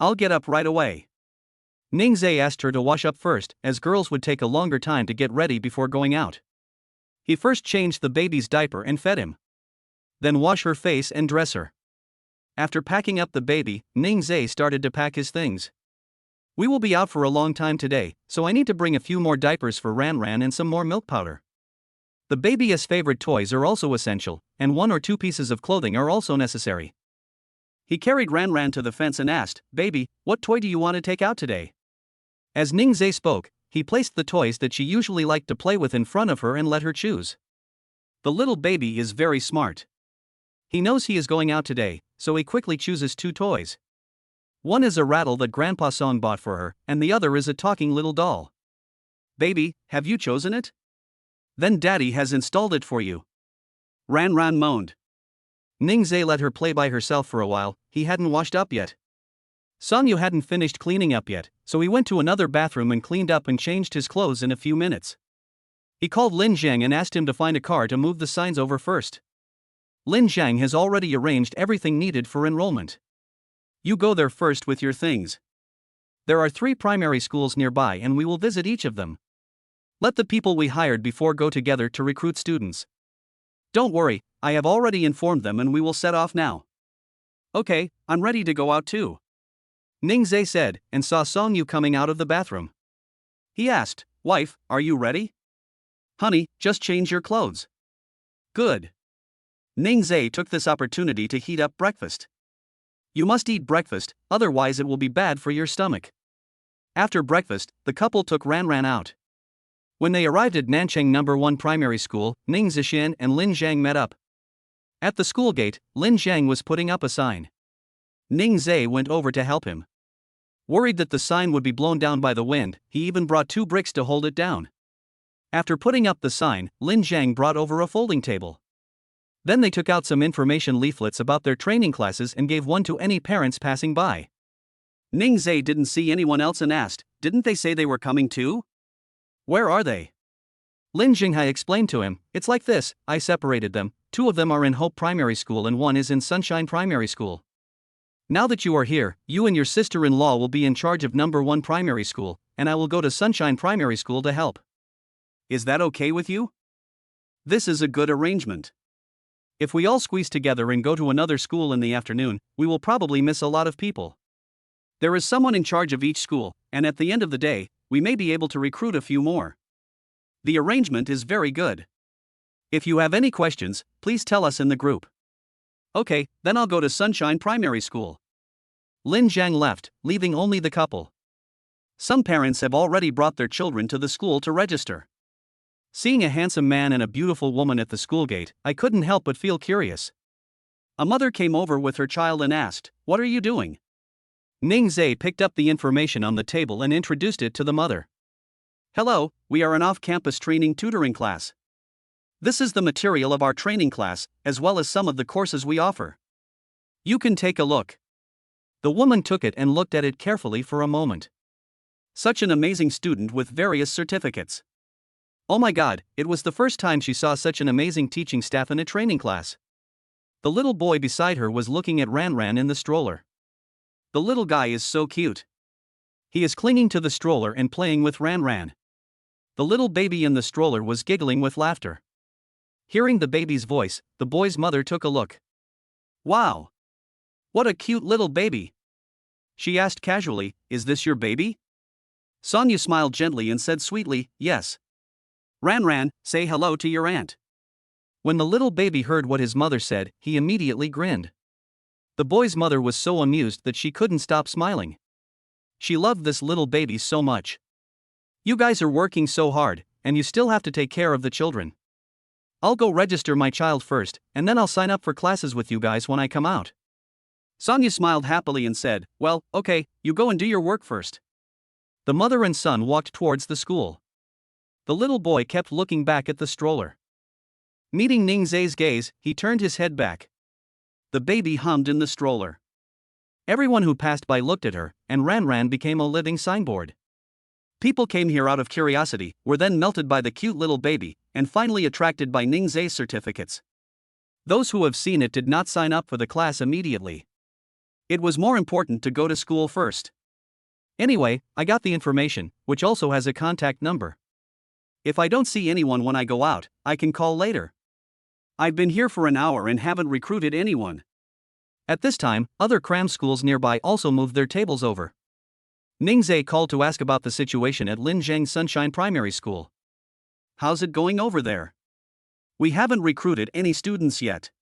I'll get up right away. Ningzhe asked her to wash up first, as girls would take a longer time to get ready before going out. He first changed the baby's diaper and fed him. Then wash her face and dress her. After packing up the baby, Ningzhe started to pack his things. We will be out for a long time today, so I need to bring a few more diapers for Ran and some more milk powder. The baby's favorite toys are also essential, and 1 or 2 pieces of clothing are also necessary. He carried Ran to the fence and asked, Baby, what toy do you want to take out today? As Ningzhe spoke, he placed the toys that she usually liked to play with in front of her and let her choose. The little baby is very smart. He knows he is going out today, so he quickly chooses 2 toys. One is a rattle that Grandpa Song bought for her, and the other is a talking little doll. Baby, have you chosen it? Then Daddy has installed it for you. Ran moaned. Ningzhe let her play by herself for a while. He hadn't washed up yet. Songyu hadn't finished cleaning up yet, so he went to another bathroom and cleaned up and changed his clothes in a few minutes. He called Lin Zhang and asked him to find a car to move the signs over first. Lin Zhang has already arranged everything needed for enrollment. You go there first with your things. There are 3 primary schools nearby and we will visit each of them. Let the people we hired before go together to recruit students. Don't worry, I have already informed them and we will set off now. Okay, I'm ready to go out too. Ningzhe said, and saw Songyu coming out of the bathroom. He asked, Wife, are you ready? Honey, just change your clothes. Good. Ningzhe took this opportunity to heat up breakfast. You must eat breakfast, otherwise it will be bad for your stomach. After breakfast, the couple took Ran out. When they arrived at Nanchang No. 1 Primary School, Ning Zixin and Lin Zhang met up. At the school gate, Lin Zhang was putting up a sign. Ningzhe went over to help him. Worried that the sign would be blown down by the wind, he even brought 2 bricks to hold it down. After putting up the sign, Lin Zhang brought over a folding table. Then they took out some information leaflets about their training classes and gave one to any parents passing by. Ning Zhe didn't see anyone else and asked, "Didn't they say they were coming too? Where are they?" Lin Jinghai explained to him, "It's like this, I separated them, 2 of them are in Hope Primary School and 1 is in Sunshine Primary School. Now that you are here, you and your sister-in-law will be in charge of number 1 primary school, and I will go to Sunshine Primary School to help. Is that okay with you? This is a good arrangement. If we all squeeze together and go to another school in the afternoon, we will probably miss a lot of people. There is someone in charge of each school, and at the end of the day, we may be able to recruit a few more. The arrangement is very good. If you have any questions, please tell us in the group." "Okay, then I'll go to Sunshine Primary School." Lin Zhang left, leaving only the couple. Some parents have already brought their children to the school to register. Seeing a handsome man and a beautiful woman at the school gate, I couldn't help but feel curious. A mother came over with her child and asked, "What are you doing?" Ning Zhe picked up the information on the table and introduced it to the mother. "Hello, we are an off-campus training tutoring class. This is the material of our training class, as well as some of the courses we offer. You can take a look." The woman took it and looked at it carefully for a moment. Such an amazing student with various certificates. Oh my god, it was the first time she saw such an amazing teaching staff in a training class. The little boy beside her was looking at Ran in the stroller. The little guy is so cute. He is clinging to the stroller and playing with Ran. The little baby in the stroller was giggling with laughter. Hearing the baby's voice, the boy's mother took a look. "Wow! What a cute little baby!" She asked casually, "Is this your baby?" Sonia smiled gently and said sweetly, "Yes. Ran, say hello to your aunt." When the little baby heard what his mother said, he immediately grinned. The boy's mother was so amused that she couldn't stop smiling. She loved this little baby so much. "You guys are working so hard, and you still have to take care of the children. I'll go register my child first, and then I'll sign up for classes with you guys when I come out." Sonia smiled happily and said, "Well, okay, you go and do your work first." The mother and son walked towards the school. The little boy kept looking back at the stroller. Meeting Ning Zhe's gaze, he turned his head back. The baby hummed in the stroller. Everyone who passed by looked at her, and Ran became a living signboard. People came here out of curiosity, were then melted by the cute little baby, and finally attracted by Ning Zhe's certificates. Those who have seen it did not sign up for the class immediately. It was more important to go to school first. Anyway, I got the information, which also has a contact number. If I don't see anyone when I go out, I can call later. I've been here for an hour and haven't recruited anyone. At this time, other cram schools nearby also moved their tables over. Ning Zhe called to ask about the situation at Lin Zheng Sunshine Primary School. "How's it going over there? We haven't recruited any students yet."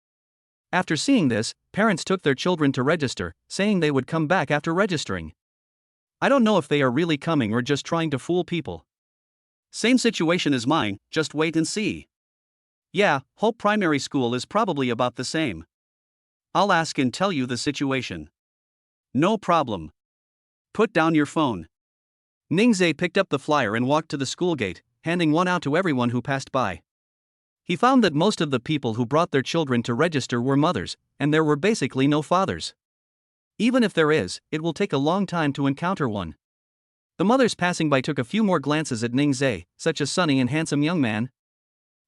After seeing this, parents took their children to register, saying they would come back after registering. I don't know if they are really coming or just trying to fool people. Same situation as mine, just wait and see. Yeah, Hope Primary School is probably about the same. I'll ask and tell you the situation. No problem. Put down your phone. Ning Zhe picked up the flyer and walked to the school gate, handing one out to everyone who passed by. He found that most of the people who brought their children to register were mothers, and there were basically no fathers. Even if there is, it will take a long time to encounter one. The mothers passing by took a few more glances at Ning Zhe, such a sunny and handsome young man.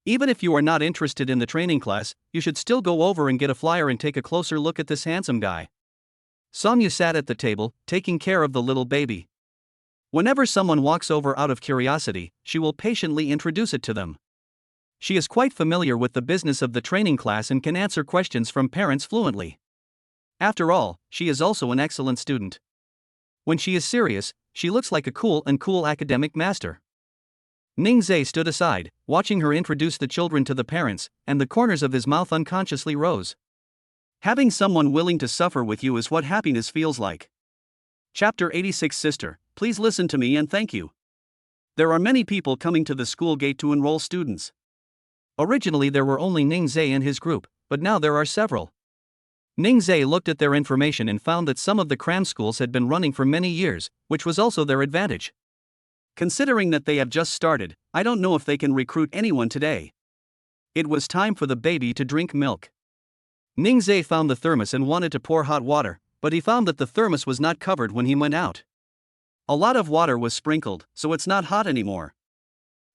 Even if you are not interested in the training class, you should still go over and get a flyer and take a closer look at this handsome guy. Sonia sat at the table, taking care of the little baby. Whenever someone walks over out of curiosity, she will patiently introduce it to them. She is quite familiar with the business of the training class and can answer questions from parents fluently. After all, she is also an excellent student. When she is serious, she looks like a cool academic master. Ning Zhe stood aside, watching her introduce the children to the parents, and the corners of his mouth unconsciously rose. Having someone willing to suffer with you is what happiness feels like. Chapter 86. Sister, please listen to me and thank you. There are many people coming to the school gate to enroll students. Originally there were only Ning Zhe and his group, but now there are several. Ning Zhe looked at their information and found that some of the cram schools had been running for many years, which was also their advantage. Considering that they have just started, I don't know if they can recruit anyone today. It was time for the baby to drink milk. Ningzhe found the thermos and wanted to pour hot water, but he found that the thermos was not covered when he went out. A lot of water was sprinkled, so it's not hot anymore.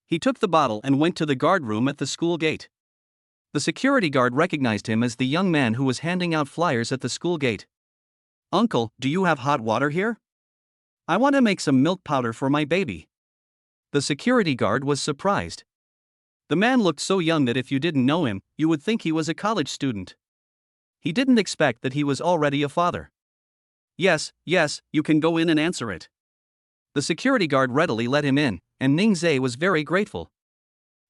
He took the bottle and went to the guard room at the school gate. The security guard recognized him as the young man who was handing out flyers at the school gate. "Uncle, do you have hot water here? I want to make some milk powder for my baby." The security guard was surprised. The man looked so young that if you didn't know him, you would think he was a college student. He didn't expect that he was already a father. Yes, you can go in and answer it." The security guard readily let him in, and Ningzhe was very grateful.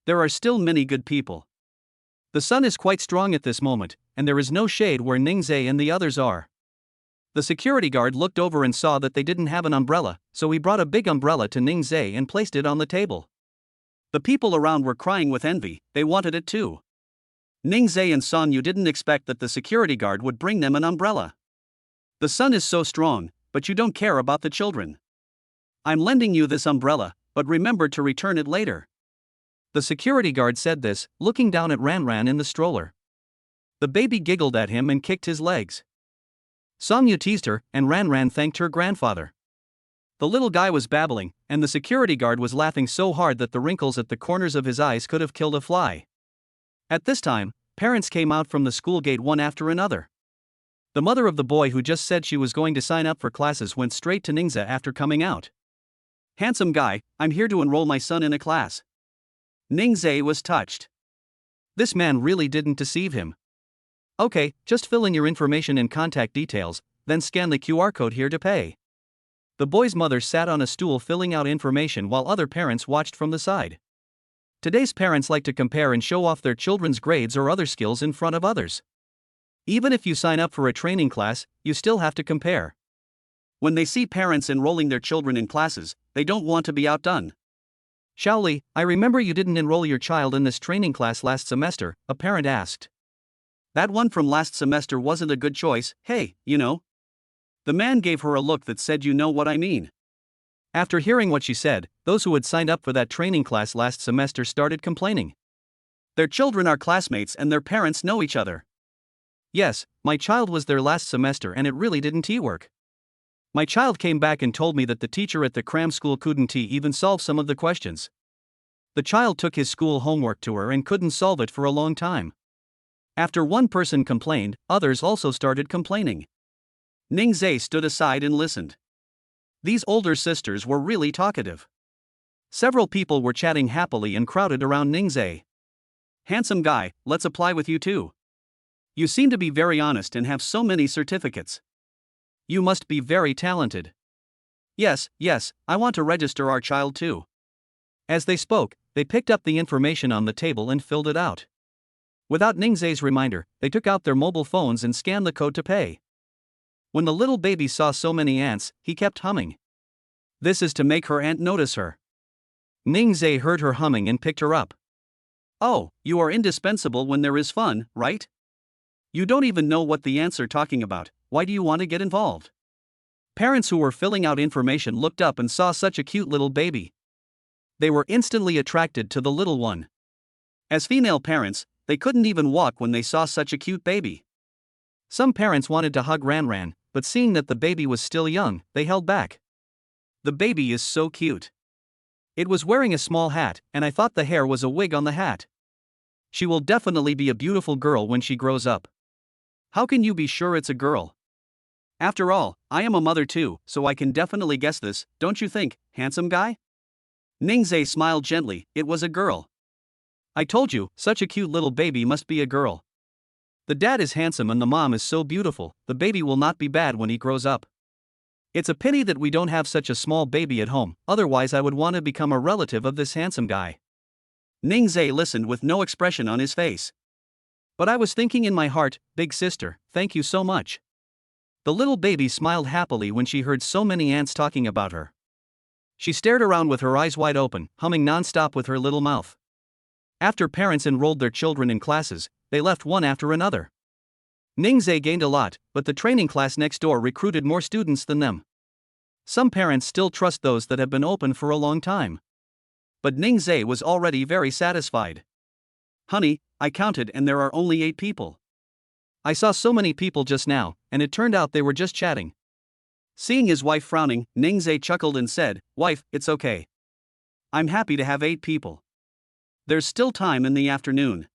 There are still many good people. The sun is quite strong at this moment, and there is no shade where Ningzhe and the others are. The security guard looked over and saw that they didn't have an umbrella, so he brought a big umbrella to Ningzhe and placed it on the table. The people around were crying with envy, they wanted it too. Ningzhe and Sonyu didn't expect that the security guard would bring them an umbrella. "The sun is so strong, but you don't care about the children. I'm lending you this umbrella, but remember to return it later." The security guard said this, looking down at Ranran in the stroller. The baby giggled at him and kicked his legs. Sonyu teased her, and Ranran thanked her grandfather. The little guy was babbling, and the security guard was laughing so hard that the wrinkles at the corners of his eyes could have killed a fly. At this time, parents came out from the school gate one after another. The mother of the boy who just said she was going to sign up for classes went straight to Ningzhe after coming out. "Handsome guy, I'm here to enroll my son in a class." Ningzhe was touched. This man really didn't deceive him. "Okay, just fill in your information and contact details, then scan the QR code here to pay." The boy's mother sat on a stool filling out information while other parents watched from the side. Today's parents like to compare and show off their children's grades or other skills in front of others. Even if you sign up for a training class, you still have to compare. When they see parents enrolling their children in classes, they don't want to be outdone. "Shaoli, I remember you didn't enroll your child in this training class last semester," a parent asked. "That one from last semester wasn't a good choice, hey, you know." The man gave her a look that said, "You know what I mean." After hearing what she said, those who had signed up for that training class last semester started complaining. Their children are classmates and their parents know each other. "Yes, my child was there last semester and it really didn't work. My child came back and told me that the teacher at the cram school couldn't even solve some of the questions. The child took his school homework to her and couldn't solve it for a long time." After one person complained, others also started complaining. Ningzhe stood aside and listened. These older sisters were really talkative. Several people were chatting happily and crowded around Ningzhe. "Handsome guy, let's apply with you too. You seem to be very honest and have so many certificates. You must be very talented." Yes, I want to register our child too." As they spoke, they picked up the information on the table and filled it out. Without Ningzhe's reminder, they took out their mobile phones and scanned the code to pay. When the little baby saw so many ants, he kept humming. This is to make her aunt notice her. Ningzhe heard her humming and picked her up. "Oh, you are indispensable when there is fun, right? You don't even know what the ants are talking about, why do you want to get involved?" Parents who were filling out information looked up and saw such a cute little baby. They were instantly attracted to the little one. As female parents, they couldn't even walk when they saw such a cute baby. Some parents wanted to hug Ranran, but seeing that the baby was still young, they held back. "The baby is so cute. It was wearing a small hat, and I thought the hair was a wig on the hat. She will definitely be a beautiful girl when she grows up." "How can you be sure it's a girl? After all, I am a mother too, so I can definitely guess this, don't you think, handsome guy?" Ningzhe smiled gently, "It was a girl. I told you, such a cute little baby must be a girl. The dad is handsome and the mom is so beautiful, the baby will not be bad when he grows up. It's a pity that we don't have such a small baby at home, otherwise I would want to become a relative of this handsome guy." Ningzhe listened with no expression on his face. "But I was thinking in my heart, big sister, thank you so much." The little baby smiled happily when she heard so many ants talking about her. She stared around with her eyes wide open, humming non-stop with her little mouth. After parents enrolled their children in classes, they left one after another. Ningzhe gained a lot, but the training class next door recruited more students than them. Some parents still trust those that have been open for a long time. But Ningzhe was already very satisfied. Honey, I counted and there are only 8 people. I saw so many people just now, and it turned out they were just chatting. Seeing his wife frowning, Ningzhe chuckled and said, Wife, it's okay. I'm happy to have 8 people. There's still time in the afternoon.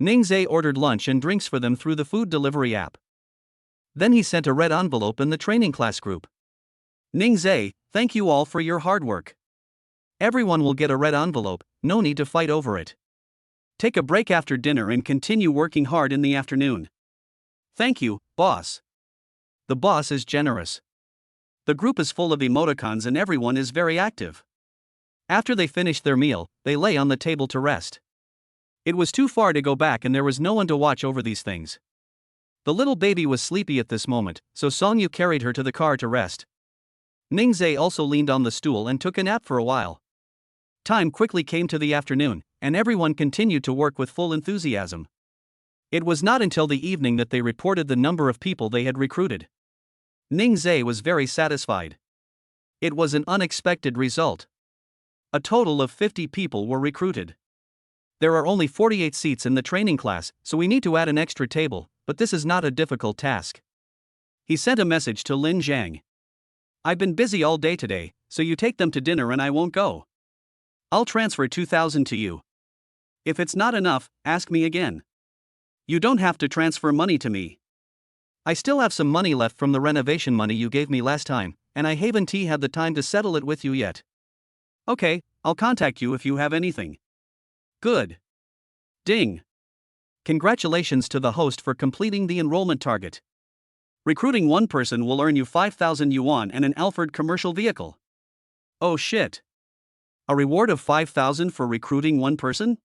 Ningzhe ordered lunch and drinks for them through the food delivery app. Then he sent a red envelope in the training class group. Ningzhe, thank you all for your hard work. Everyone will get a red envelope, no need to fight over it. Take a break after dinner and continue working hard in the afternoon. Thank you, boss. The boss is generous. The group is full of emoticons and everyone is very active. After they finished their meal, they lay on the table to rest. It was too far to go back and there was no one to watch over these things. The little baby was sleepy at this moment, so Songyu carried her to the car to rest. Ningzhe also leaned on the stool and took a nap for a while. Time quickly came to the afternoon, and everyone continued to work with full enthusiasm. It was not until the evening that they reported the number of people they had recruited. Ningzhe was very satisfied. It was an unexpected result. A total of 50 people were recruited. There are only 48 seats in the training class, so we need to add an extra table, but this is not a difficult task. He sent a message to Lin Zhang. I've been busy all day today, so you take them to dinner and I won't go. I'll transfer 2,000 to you. If it's not enough, ask me again. You don't have to transfer money to me. I still have some money left from the renovation money you gave me last time, and I haven't had the time to settle it with you yet. Okay, I'll contact you if you have anything. Good. Ding. Congratulations to the host for completing the enrollment target. Recruiting one person will earn you 5,000 yuan and an Alfred commercial vehicle. Oh shit. A reward of 5,000 for recruiting one person?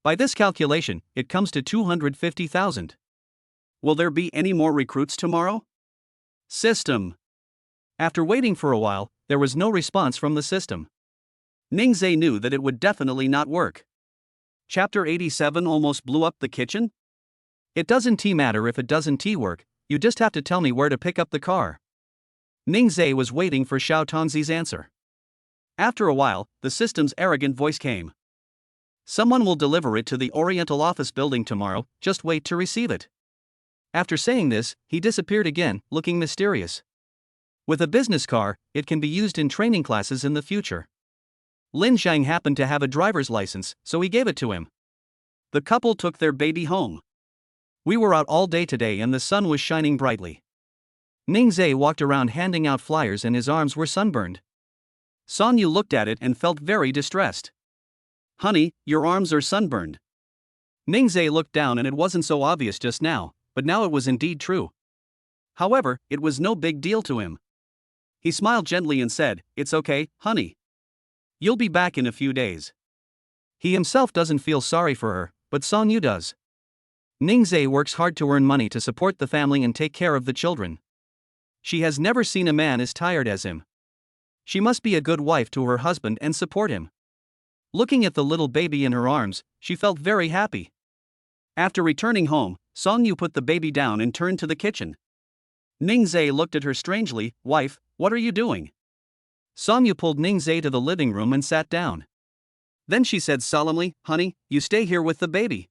By this calculation, it comes to 250,000. Will there be any more recruits tomorrow? System. After waiting for a while, there was no response from the system. Ningzhe knew that it would definitely not work. Chapter 87 almost blew up the kitchen? It doesn't matter if it doesn't work, you just have to tell me where to pick up the car. Ningzhe was waiting for Xiao Tongzi's answer. After a while, the system's arrogant voice came. Someone will deliver it to the Oriental office building tomorrow, just wait to receive it. After saying this, he disappeared again, looking mysterious. With a business car, it can be used in training classes in the future. Lin Zhang happened to have a driver's license, so he gave it to him. The couple took their baby home. We were out all day today and the sun was shining brightly. Ningzhe walked around handing out flyers and his arms were sunburned. Songyu looked at it and felt very distressed. Honey, your arms are sunburned. Ningzhe looked down and it wasn't so obvious just now, but now it was indeed true. However, it was no big deal to him. He smiled gently and said, It's okay, honey. You'll be back in a few days. He himself doesn't feel sorry for her, but Songyu does. Ningzhe works hard to earn money to support the family and take care of the children. She has never seen a man as tired as him. She must be a good wife to her husband and support him. Looking at the little baby in her arms, she felt very happy. After returning home, Songyu put the baby down and turned to the kitchen. Ningzhe looked at her strangely. Wife, what are you doing? Songyu pulled Ningzhe to the living room and sat down. Then she said solemnly, Honey, you stay here with the baby.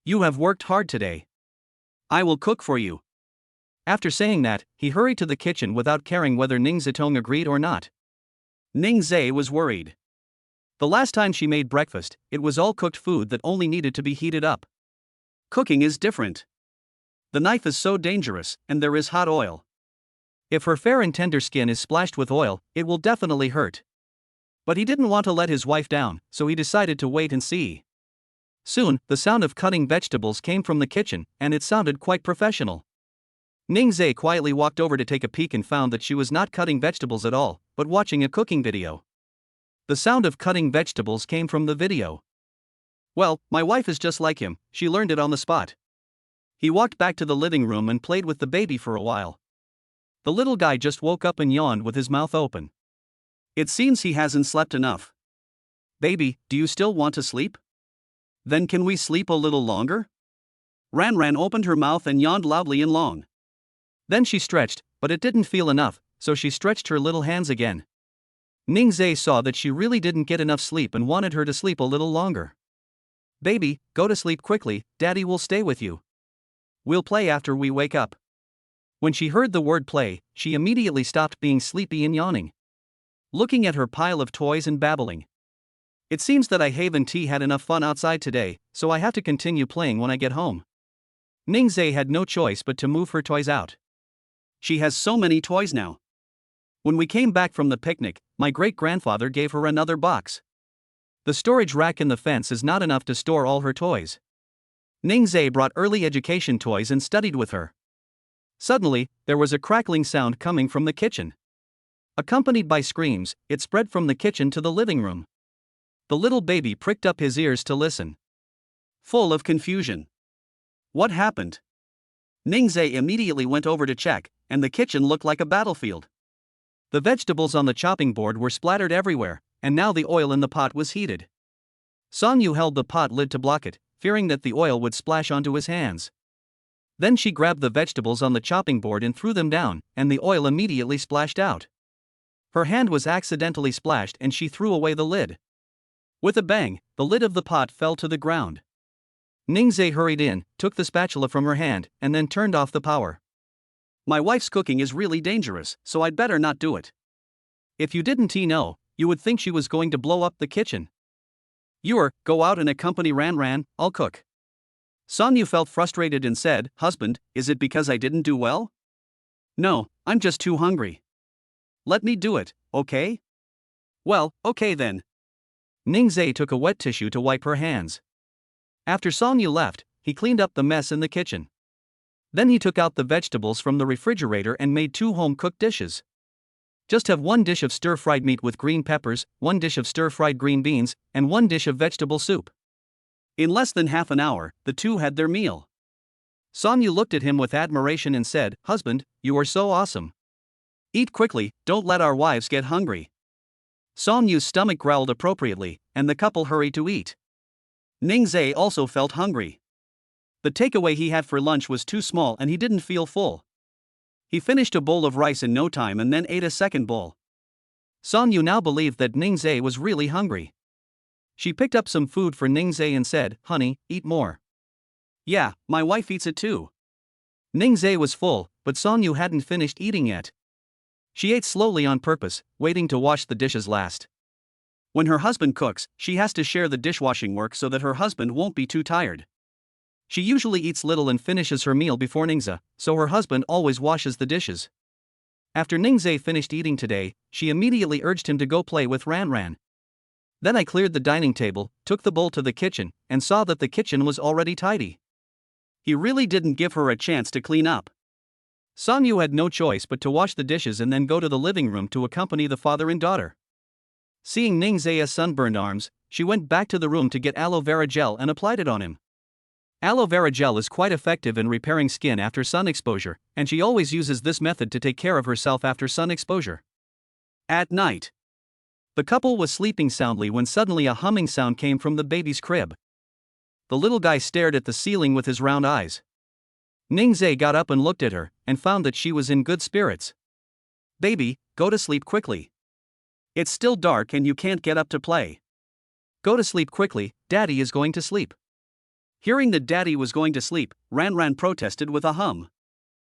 You have worked hard today. I will cook for you. After saying that, he hurried to the kitchen without caring whether Ningzhe agreed or not. Ningzhe was worried. The last time she made breakfast, it was all cooked food that only needed to be heated up. Cooking is different. The knife is so dangerous, and there is hot oil. If her fair and tender skin is splashed with oil, it will definitely hurt. But he didn't want to let his wife down, so he decided to wait and see. Soon, the sound of cutting vegetables came from the kitchen, and it sounded quite professional. Ningzhe quietly walked over to take a peek and found that she was not cutting vegetables at all, but watching a cooking video. The sound of cutting vegetables came from the video. Well, my wife is just like him, she learned it on the spot. He walked back to the living room and played with the baby for a while. The little guy just woke up and yawned with his mouth open. It seems he hasn't slept enough. Baby, do you still want to sleep? Then can we sleep a little longer? Ran opened her mouth and yawned loudly and long. Then she stretched, but it didn't feel enough, so she stretched her little hands again. Ningzhe saw that she really didn't get enough sleep and wanted her to sleep a little longer. Baby, go to sleep quickly, Daddy will stay with you. We'll play after we wake up. When she heard the word play, she immediately stopped being sleepy and yawning, looking at her pile of toys and babbling. It seems that I Haven T had enough fun outside today, so I have to continue playing when I get home. Ningzhe had no choice but to move her toys out. She has so many toys now. When we came back from the picnic, my great-grandfather gave her another box. The storage rack in the fence is not enough to store all her toys. Ningzhe brought early education toys and studied with her. Suddenly, there was a crackling sound coming from the kitchen. Accompanied by screams, it spread from the kitchen to the living room. The little baby pricked up his ears to listen, full of confusion. What happened? Ningzhe immediately went over to check, and the kitchen looked like a battlefield. The vegetables on the chopping board were splattered everywhere, and now the oil in the pot was heated. Sonyu held the pot lid to block it, fearing that the oil would splash onto his hands. Then she grabbed the vegetables on the chopping board and threw them down, and the oil immediately splashed out. Her hand was accidentally splashed and she threw away the lid. With a bang, the lid of the pot fell to the ground. Ningzhe hurried in, took the spatula from her hand, and then turned off the power. My wife's cooking is really dangerous, so I'd better not do it. If you didn't know, you would think she was going to blow up the kitchen. Go out and accompany Ran, I'll cook. Sonyu felt frustrated and said, Husband, is it because I didn't do well? No, I'm just too hungry. Let me do it, okay? Well, okay then. Ningzhe took a wet tissue to wipe her hands. After Sonyu left, he cleaned up the mess in the kitchen. Then he took out the vegetables from the refrigerator and made 2 home-cooked dishes. Just have 1 dish of stir-fried meat with green peppers, 1 dish of stir-fried green beans, and 1 dish of vegetable soup. In less than half an hour, the two had their meal. Sonyu looked at him with admiration and said, Husband, you are so awesome. Eat quickly, don't let our wives get hungry. Sonyu's stomach growled appropriately, and the couple hurried to eat. Ningzhe also felt hungry. The takeaway he had for lunch was too small and he didn't feel full. He finished a bowl of rice in no time and then ate a second bowl. Sonyu now believed that Ningzhe was really hungry. She picked up some food for Ningzhe and said, Honey, eat more. Yeah, my wife eats it too. Ningzhe was full, but Sonyu hadn't finished eating yet. She ate slowly on purpose, waiting to wash the dishes last. When her husband cooks, she has to share the dishwashing work so that her husband won't be too tired. She usually eats little and finishes her meal before Ningzhe, so her husband always washes the dishes. After Ningzhe finished eating today, she immediately urged him to go play with Ran. Then I cleared the dining table, took the bowl to the kitchen, and saw that the kitchen was already tidy. He really didn't give her a chance to clean up. Sonyu had no choice but to wash the dishes and then go to the living room to accompany the father and daughter. Seeing Ningze's sunburned arms, she went back to the room to get aloe vera gel and applied it on him. Aloe vera gel is quite effective in repairing skin after sun exposure, and she always uses this method to take care of herself after sun exposure. At night, the couple was sleeping soundly when suddenly a humming sound came from the baby's crib. The little guy stared at the ceiling with his round eyes. Ningzhe got up and looked at her, and found that she was in good spirits. Baby, go to sleep quickly. It's still dark and you can't get up to play. Go to sleep quickly, Daddy is going to sleep. Hearing that Daddy was going to sleep, Ran protested with a hum.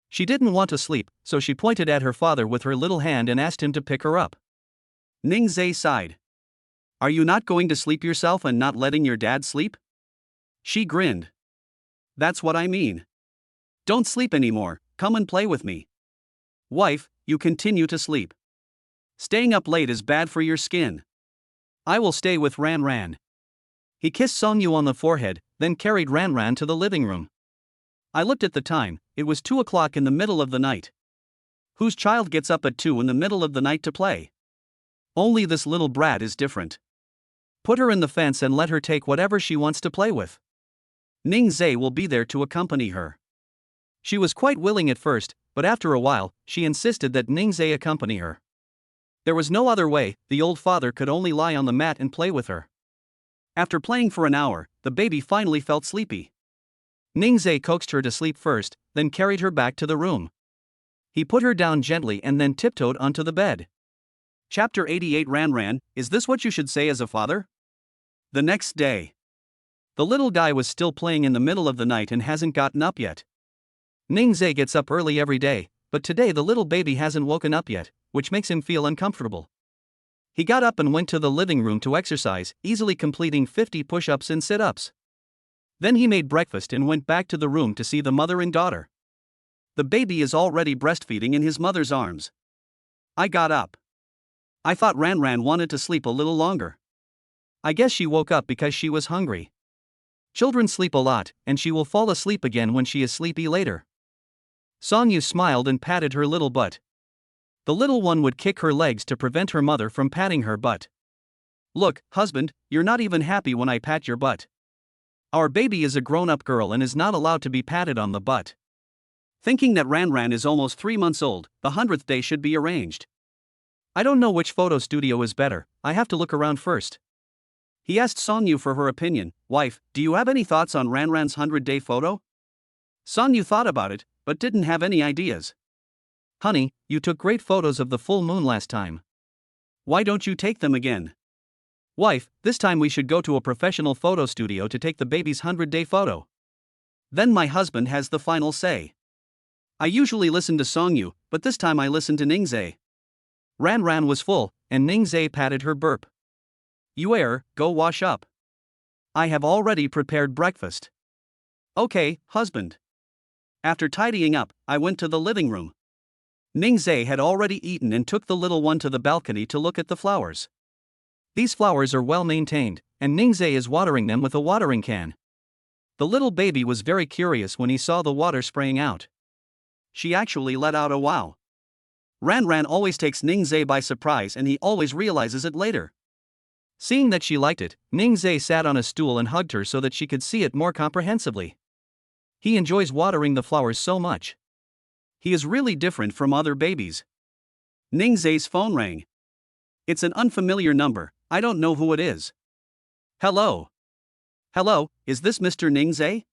She didn't want to sleep, so she pointed at her father with her little hand and asked him to pick her up. Ningzhe sighed. Are you not going to sleep yourself and not letting your dad sleep? She grinned. That's what I mean. Don't sleep anymore, come and play with me. Wife, you continue to sleep. Staying up late is bad for your skin. I will stay with Ran. He kissed Sonyu on the forehead, then carried Ran to the living room. I looked at the time, it was 2 o'clock in the middle of the night. Whose child gets up at 2 in the middle of the night to play? Only this little brat is different. Put her in the fence and let her take whatever she wants to play with. Ningzhe will be there to accompany her. She was quite willing at first, but after a while, she insisted that Ningzhe accompany her. There was no other way, the old father could only lie on the mat and play with her. After playing for an hour, the baby finally felt sleepy. Ningzhe coaxed her to sleep first, then carried her back to the room. He put her down gently and then tiptoed onto the bed. Chapter 88 Ran, is this what you should say as a father? The next day. The little guy was still playing in the middle of the night and hasn't gotten up yet. Ningzhe gets up early every day, but today the little baby hasn't woken up yet, which makes him feel uncomfortable. He got up and went to the living room to exercise, easily completing 50 push-ups and sit-ups. Then he made breakfast and went back to the room to see the mother and daughter. The baby is already breastfeeding in his mother's arms. I got up. I thought Ran wanted to sleep a little longer. I guess she woke up because she was hungry. Children sleep a lot, and she will fall asleep again when she is sleepy later. Songyu smiled and patted her little butt. The little one would kick her legs to prevent her mother from patting her butt. Look, husband, you're not even happy when I pat your butt. Our baby is a grown-up girl and is not allowed to be patted on the butt. Thinking that Ran is almost 3 months old, the 100th day should be arranged. I don't know which photo studio is better, I have to look around first. He asked Songyu for her opinion. Wife, do you have any thoughts on Ran's 100-day photo? Songyu thought about it, but didn't have any ideas. Honey, you took great photos of the full moon last time. Why don't you take them again? Wife, this time we should go to a professional photo studio to take the baby's 100-day photo. Then my husband has the final say. I usually listen to Songyu, but this time I listened to Ningzhe. Ran was full, and Ningzhe patted her burp. You go wash up. I have already prepared breakfast. Okay, husband. After tidying up, I went to the living room. Ningzhe had already eaten and took the little one to the balcony to look at the flowers. These flowers are well maintained, and Ningzhe is watering them with a watering can. The little baby was very curious when he saw the water spraying out. She actually let out a wow. Ran always takes Ningzhe by surprise and he always realizes it later. Seeing that she liked it, Ningzhe sat on a stool and hugged her so that she could see it more comprehensively. He enjoys watering the flowers so much. He is really different from other babies. Ningzhe's phone rang. It's an unfamiliar number, I don't know who it is. Hello. Hello, is this Mr. Ningzhe?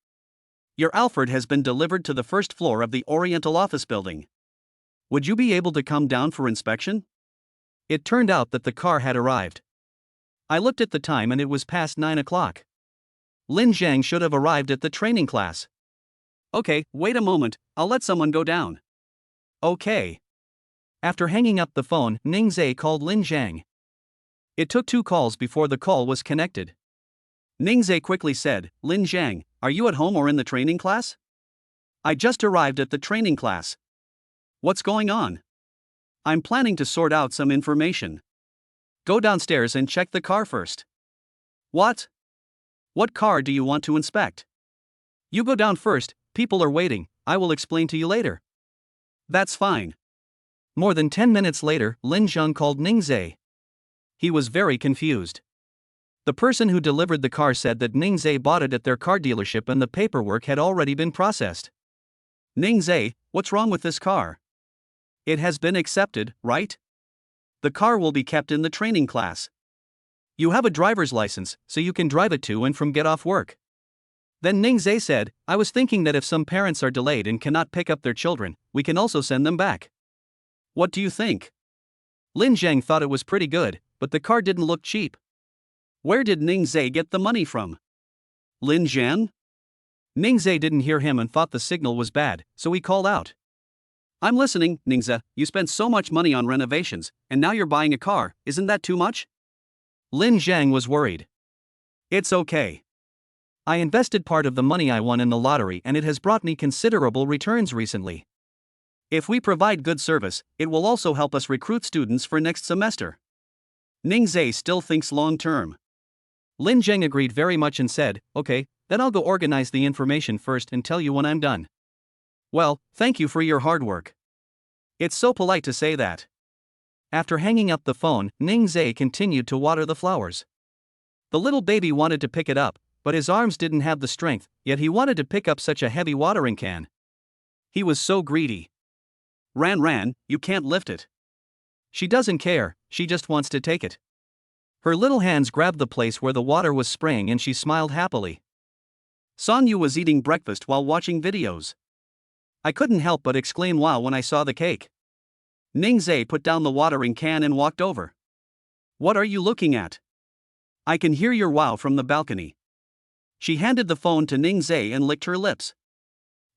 Your Alfred has been delivered to the first floor of the Oriental office building. Would you be able to come down for inspection? It turned out that the car had arrived. I looked at the time and it was past 9 o'clock. Lin Zhang should have arrived at the training class. Okay, wait a moment, I'll let someone go down. Okay. After hanging up the phone, Ningzhe called Lin Zhang. It took 2 calls before the call was connected. Ningzhe quickly said, Lin Zhang, are you at home or in the training class? I just arrived at the training class. What's going on? I'm planning to sort out some information. Go downstairs and check the car first. What? What car do you want to inspect? You go down first, people are waiting, I will explain to you later. That's fine. More than 10 minutes later, Lin Zhang called Ningzhe. He was very confused. The person who delivered the car said that Ningzhe bought it at their car dealership and the paperwork had already been processed. Ningzhe, what's wrong with this car? It has been accepted, right? The car will be kept in the training class. You have a driver's license, so you can drive it to and from get off work. Then Ningzhe said, I was thinking that if some parents are delayed and cannot pick up their children, we can also send them back. What do you think? Lin Zhang thought it was pretty good, but the car didn't look cheap. Where did Ningzhe get the money from? Lin Zhang? Ningzhe didn't hear him and thought the signal was bad, so he called out. I'm listening, Ningzhe, you spent so much money on renovations, and now you're buying a car, isn't that too much? Lin Zhang was worried. It's okay. I invested part of the money I won in the lottery and it has brought me considerable returns recently. If we provide good service, it will also help us recruit students for next semester. Ningzhe still thinks long term. Lin Zhang agreed very much and said, okay, then I'll go organize the information first and tell you when I'm done. Well, thank you for your hard work. It's so polite to say that. After hanging up the phone, Ningzhe continued to water the flowers. The little baby wanted to pick it up, but his arms didn't have the strength, yet he wanted to pick up such a heavy watering can. He was so greedy. Ran, you can't lift it. She doesn't care, she just wants to take it. Her little hands grabbed the place where the water was spraying and she smiled happily. Songyu was eating breakfast while watching videos. I couldn't help but exclaim wow when I saw the cake. Ningzhe put down the watering can and walked over. What are you looking at? I can hear your wow from the balcony. She handed the phone to Ningzai and licked her lips.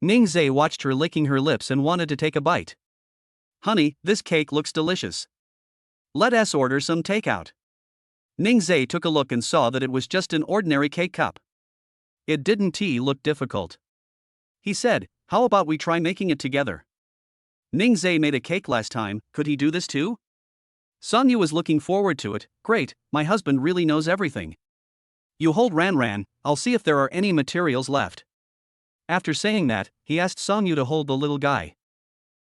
Ningzai watched her licking her lips and wanted to take a bite. Honey, this cake looks delicious. Let us order some takeout. Ningzai took a look and saw that it was just an ordinary cake cup. It didn't look difficult. He said, how about we try making it together? Ningzai made a cake last time, could he do this too? Songyu was looking forward to it. Great, my husband really knows everything. You hold Ran, I'll see if there are any materials left. After saying that, he asked Songyu to hold the little guy.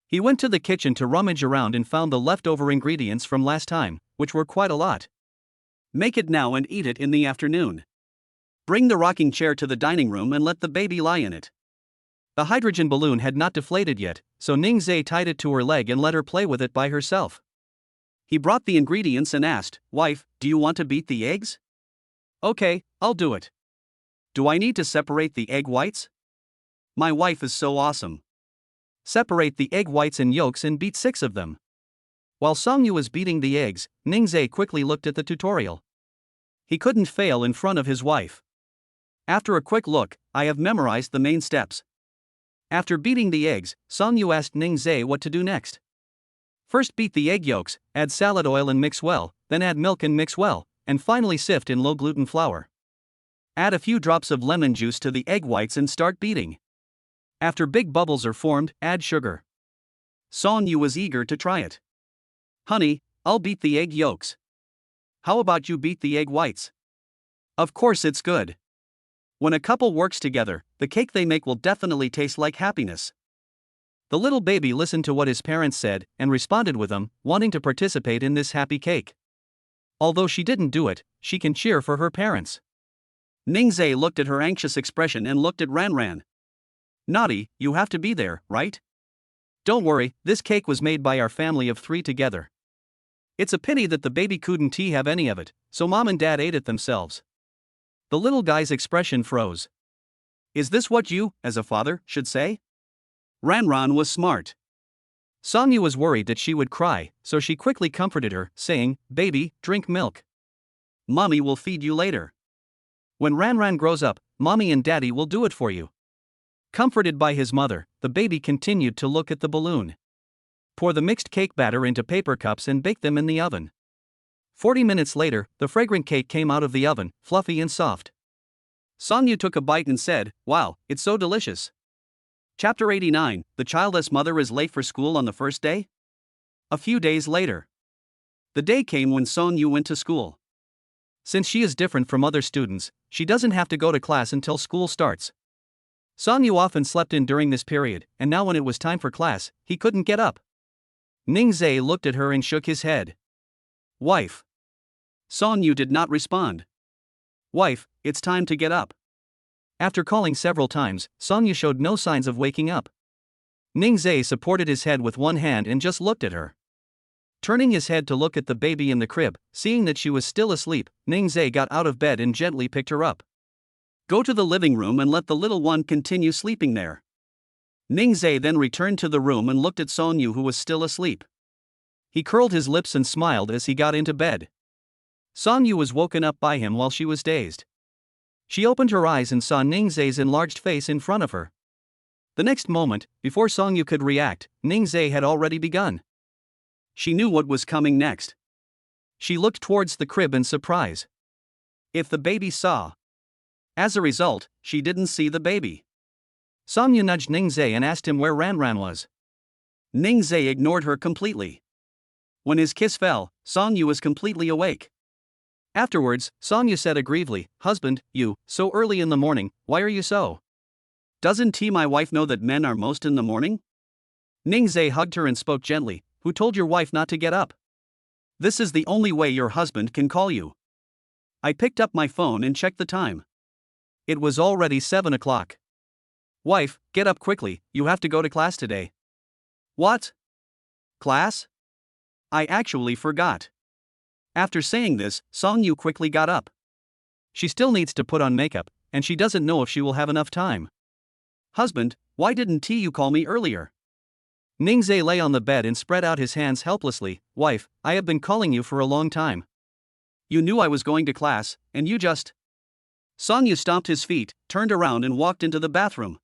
He went to the kitchen to rummage around and found the leftover ingredients from last time, which were quite a lot. Make it now and eat it in the afternoon. Bring the rocking chair to the dining room and let the baby lie in it. The hydrogen balloon had not deflated yet, so Ningzai tied it to her leg and let her play with it by herself. He brought the ingredients and asked, Wife, do you want to beat the eggs? Okay, I'll do it. Do I need to separate the egg whites? My wife is so awesome. Separate the egg whites and yolks and beat 6 of them. While Songyu was beating the eggs, Ningzai quickly looked at the tutorial. He couldn't fail in front of his wife. After a quick look, I have memorized the main steps. After beating the eggs, Songyu asked Ningzai what to do next. First beat the egg yolks, add salad oil and mix well, then add milk and mix well, and finally sift in low-gluten flour. Add a few drops of lemon juice to the egg whites and start beating. After big bubbles are formed, add sugar. Songyu was eager to try it. Honey, I'll beat the egg yolks. How about you beat the egg whites? Of course it's good. When a couple works together, the cake they make will definitely taste like happiness. The little baby listened to what his parents said and responded with them, wanting to participate in this happy cake. Although she didn't do it, she can cheer for her parents. Ningzai looked at her anxious expression and looked at Ran. Naughty, you have to be there, right? Don't worry, this cake was made by our family of 3 together. It's a pity that the baby couldn't have any of it, so mom and dad ate it themselves. The little guy's expression froze. Is this what you, as a father, should say? Ran was smart. Songyu was worried that she would cry, so she quickly comforted her, saying, Baby, drink milk. Mommy will feed you later. When Ran grows up, mommy and daddy will do it for you. Comforted by his mother, the baby continued to look at the balloon. Pour the mixed cake batter into paper cups and bake them in the oven. 40 minutes later, the fragrant cake came out of the oven, fluffy and soft. Songyu took a bite and said, Wow, it's so delicious. Chapter 89, The childless mother is late for school on the first day? A few days later. The day came when Songyu went to school. Since she is different from other students, she doesn't have to go to class until school starts. Songyu often slept in during this period, and now when it was time for class, he couldn't get up. Ningzai looked at her and shook his head. Wife. Songyu did not respond. Wife, it's time to get up. After calling several times, Songyu showed no signs of waking up. Ningzai supported his head with one hand and just looked at her. Turning his head to look at the baby in the crib, seeing that she was still asleep, Ningzai got out of bed and gently picked her up. Go to the living room and let the little one continue sleeping there. Ningzai then returned to the room and looked at Songyu, who was still asleep. He curled his lips and smiled as he got into bed. Songyu was woken up by him while she was dazed. She opened her eyes and saw Ningzai's enlarged face in front of her. The next moment, before Songyu could react, Ningzai had already begun. She knew what was coming next. She looked towards the crib in surprise. If the baby saw. As a result, she didn't see the baby. Songyu nudged Ningzai and asked him where Ran was. Ningzai ignored her completely. When his kiss fell, Songyu was completely awake. Afterwards, Songyu said aggrievely, Husband, you, so early in the morning, why are you so? Doesn't my wife know that men are most in the morning? Ningzai hugged her and spoke gently, Who told your wife not to get up? This is the only way your husband can call you. I picked up my phone and checked the time. It was already 7 o'clock. Wife, get up quickly, you have to go to class today. What? Class? I actually forgot. After saying this, Songyu quickly got up. She still needs to put on makeup, and she doesn't know if she will have enough time. Husband, why didn't you call me earlier? Ningzai lay on the bed and spread out his hands helplessly. Wife, I have been calling you for a long time. You knew I was going to class, and you just... Sonyu stomped his feet, turned around and walked into the bathroom.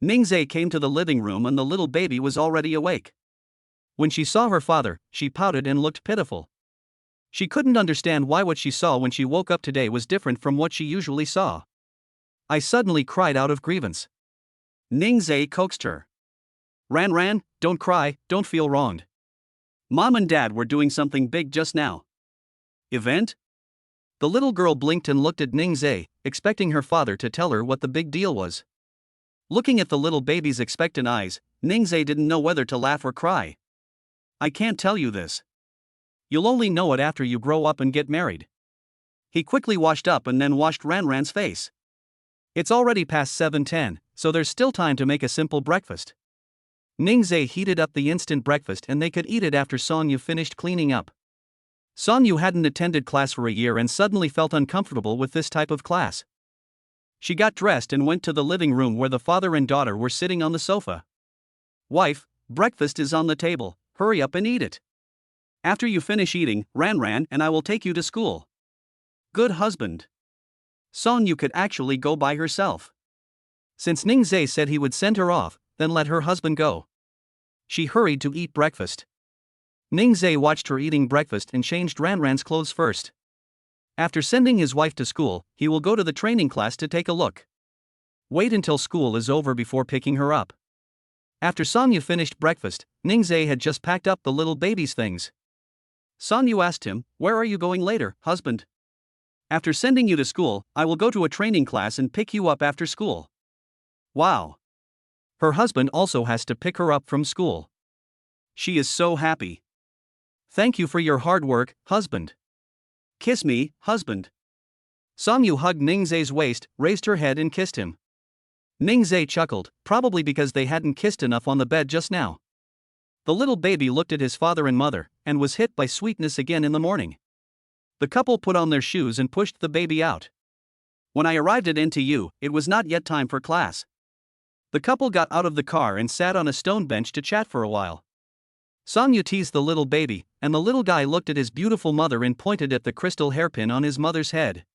Ningzhe came to the living room and the little baby was already awake. When she saw her father, she pouted and looked pitiful. She couldn't understand why what she saw when she woke up today was different from what she usually saw. I suddenly cried out of grievance. Ningzhe coaxed her. Ran, don't cry, don't feel wronged. Mom and Dad were doing something big just now. Event? The little girl blinked and looked at Ningzhe, expecting her father to tell her what the big deal was. Looking at the little baby's expectant eyes, Ningzhe didn't know whether to laugh or cry. I can't tell you this. You'll only know it after you grow up and get married. He quickly washed up and then washed Ranran's face. It's already past 7:10, so there's still time to make a simple breakfast. Ningzhe heated up the instant breakfast and they could eat it after Sonyu finished cleaning up. Sonyu hadn't attended class for a year and suddenly felt uncomfortable with this type of class. She got dressed and went to the living room where the father and daughter were sitting on the sofa. Wife, breakfast is on the table, hurry up and eat it. After you finish eating, Ranran and I will take you to school. Good husband. Sonyu could actually go by herself. Since Ningzhe said he would send her off, then let her husband go. She hurried to eat breakfast. Ningzhe watched her eating breakfast and changed Ranran's clothes first. After sending his wife to school, he will go to the training class to take a look. Wait until school is over before picking her up. After Sonyu finished breakfast, Ningzhe had just packed up the little baby's things. Sonyu asked him, "Where are you going later, husband?" "After sending you to school, I will go to a training class and pick you up after school." Wow. Her husband also has to pick her up from school. She is so happy. Thank you for your hard work, husband. Kiss me, husband. Sonyu hugged Ningzhe's waist, raised her head and kissed him. Ningzhe chuckled, probably because they hadn't kissed enough on the bed just now. The little baby looked at his father and mother, and was hit by sweetness again in the morning. The couple put on their shoes and pushed the baby out. When I arrived at NTU, it was not yet time for class. The couple got out of the car and sat on a stone bench to chat for a while. Sonyu teased the little baby, and the little guy looked at his beautiful mother and pointed at the crystal hairpin on his mother's head.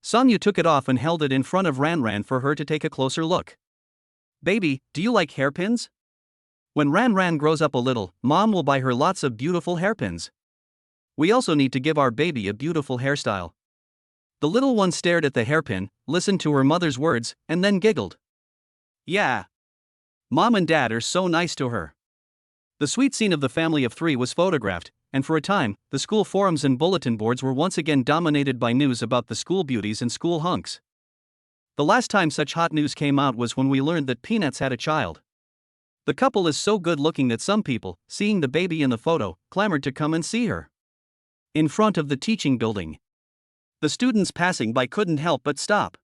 Sonyu took it off and held it in front of Ranran for her to take a closer look. "Baby, do you like hairpins? When Ranran grows up a little, Mom will buy her lots of beautiful hairpins. We also need to give our baby a beautiful hairstyle." The little one stared at the hairpin, listened to her mother's words, and then giggled. Yeah. Mom and Dad are so nice to her. The sweet scene of the family of three was photographed, and for a time, the school forums and bulletin boards were once again dominated by news about the school beauties and school hunks. The last time such hot news came out was when we learned that Peanuts had a child. The couple is so good looking that some people, seeing the baby in the photo, clamored to come and see her. In front of the teaching building. The students passing by couldn't help but stop.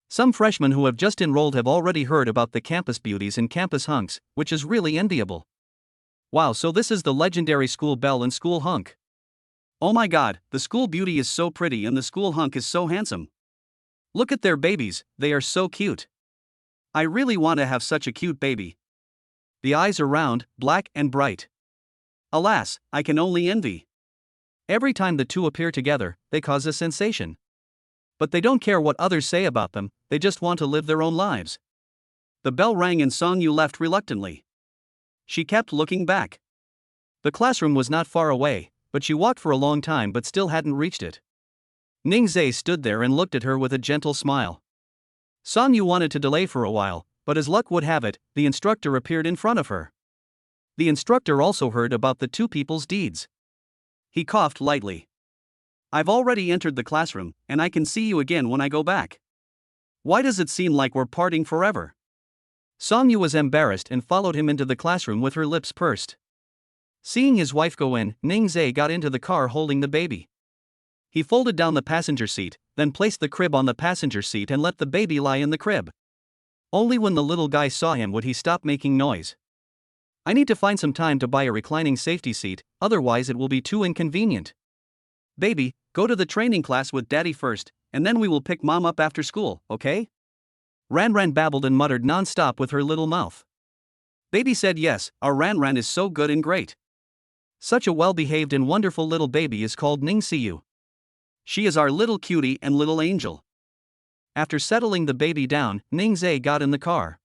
Some freshmen who have just enrolled have already heard about the campus beauties and campus hunks, which is really enviable. Wow, so this is the legendary school belle and school hunk. Oh my god, the school beauty is so pretty and the school hunk is so handsome. Look at their babies, they are so cute. I really want to have such a cute baby. The eyes are round, black and bright. Alas, I can only envy. Every time the two appear together, they cause a sensation. But they don't care what others say about them, they just want to live their own lives. The bell rang and Sonyu left reluctantly. She kept looking back. The classroom was not far away, but she walked for a long time but still hadn't reached it. Ningzhe stood there and looked at her with a gentle smile. Sonyu wanted to delay for a while, but as luck would have it, the instructor appeared in front of her. The instructor also heard about the two people's deeds. He coughed lightly. I've already entered the classroom, and I can see you again when I go back. Why does it seem like we're parting forever? Sonyu was embarrassed and followed him into the classroom with her lips pursed. Seeing his wife go in, Ningzhe got into the car holding the baby. He folded down the passenger seat, then placed the crib on the passenger seat and let the baby lie in the crib. Only when the little guy saw him would he stop making noise. I need to find some time to buy a reclining safety seat, otherwise it will be too inconvenient. Baby, go to the training class with Daddy first, and then we will pick Mom up after school, okay? Ranran babbled and muttered non-stop with her little mouth. Baby said yes, our Ranran is so good and great. Such a well-behaved and wonderful little baby is called Ningxiu. She is our little cutie and little angel. After settling the baby down, Ningzai got in the car.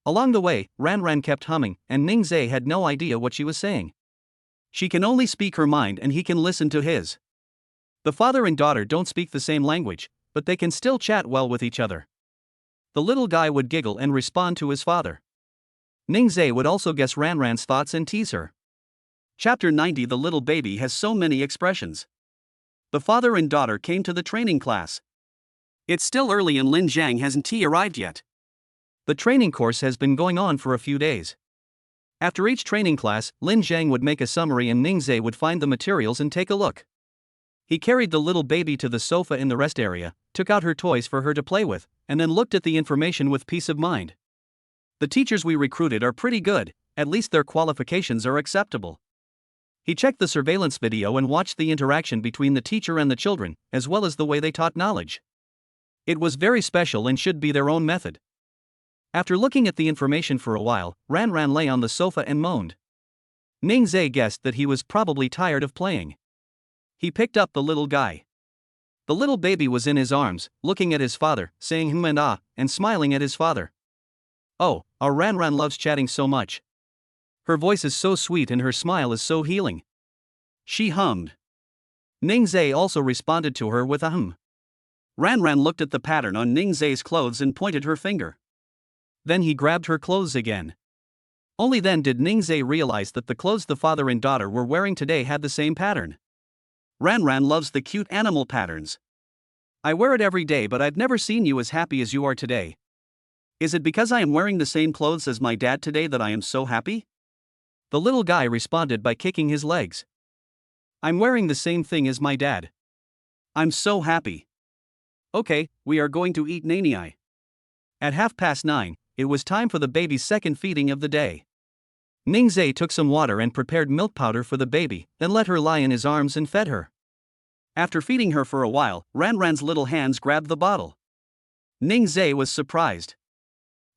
Along the way, Ranran kept humming, and Ningzai had no idea what she was saying. She can only speak her mind and he can listen to his. The father and daughter don't speak the same language, but they can still chat well with each other. The little guy would giggle and respond to his father. Ningzai would also guess Ranran's thoughts and tease her. Chapter 90. The little baby has so many expressions. The father and daughter came to the training class. It's still early and Lin Zhang hasn't arrived yet. The training course has been going on for a few days. After each training class, Lin Zhang would make a summary and Ningzai would find the materials and take a look. He carried the little baby to the sofa in the rest area, took out her toys for her to play with, and then looked at the information with peace of mind. The teachers we recruited are pretty good, at least their qualifications are acceptable. He checked the surveillance video and watched the interaction between the teacher and the children, as well as the way they taught knowledge. It was very special and should be their own method. After looking at the information for a while, Ranran lay on the sofa and moaned. Ningzai guessed that he was probably tired of playing. He picked up the little guy. The little baby was in his arms, looking at his father, saying and ah, and smiling at his father. Oh, our Ranran loves chatting so much. Her voice is so sweet and her smile is so healing. She hummed. Ningzai also responded to her with a hum. Ranran looked at the pattern on Ningzai's clothes and pointed her finger. Then he grabbed her clothes again. Only then did Ningzai realize that the clothes the father and daughter were wearing today had the same pattern. Ranran loves the cute animal patterns. I wear it every day, but I've never seen you as happy as you are today. Is it because I am wearing the same clothes as my dad today that I am so happy? The little guy responded by kicking his legs. I'm wearing the same thing as my dad. I'm so happy. Okay, we are going to eat Nani. At 9:30, it was time for the baby's second feeding of the day. Ningzai took some water and prepared milk powder for the baby, then let her lie in his arms and fed her. After feeding her for a while, Ranran's little hands grabbed the bottle. Ningzai was surprised.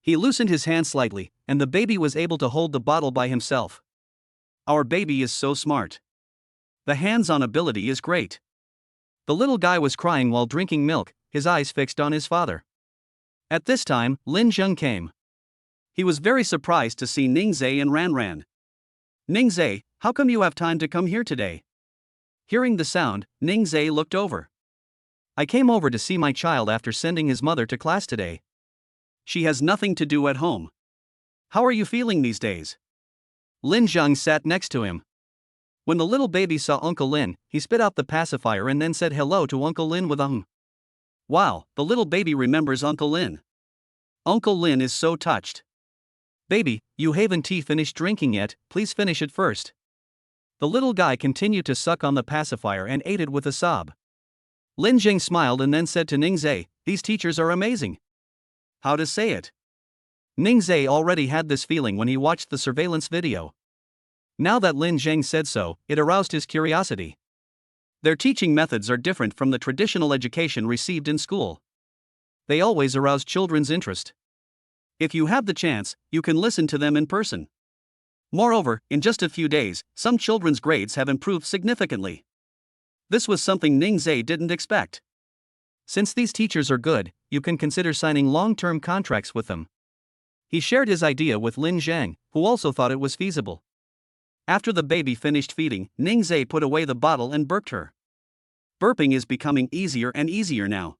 He loosened his hand slightly, and the baby was able to hold the bottle by himself. Our baby is so smart. The hands-on ability is great. The little guy was crying while drinking milk, his eyes fixed on his father. At this time, Lin Zheng came. He was very surprised to see Ningzai and Ranran. Ningzai, how come you have time to come here today? Hearing the sound, Ningzai looked over. I came over to see my child after sending his mother to class today. She has nothing to do at home. How are you feeling these days? Lin Zheng sat next to him. When the little baby saw Uncle Lin, he spit out the pacifier and then said hello to Uncle Lin with a hum. Wow, the little baby remembers Uncle Lin. Uncle Lin is so touched. Baby, you haven't finished drinking yet, please finish it first. The little guy continued to suck on the pacifier and ate it with a sob. Lin Zheng smiled and then said to Ningzai, these teachers are amazing. How to say it? Ningzai already had this feeling when he watched the surveillance video. Now that Lin Zheng said so, it aroused his curiosity. Their teaching methods are different from the traditional education received in school. They always arouse children's interest. If you have the chance, you can listen to them in person. Moreover, in just a few days, some children's grades have improved significantly. This was something Ningzai didn't expect. Since these teachers are good, you can consider signing long-term contracts with them. He shared his idea with Lin Zheng, who also thought it was feasible. After the baby finished feeding, Ningzai put away the bottle and burped her. Burping is becoming easier and easier now.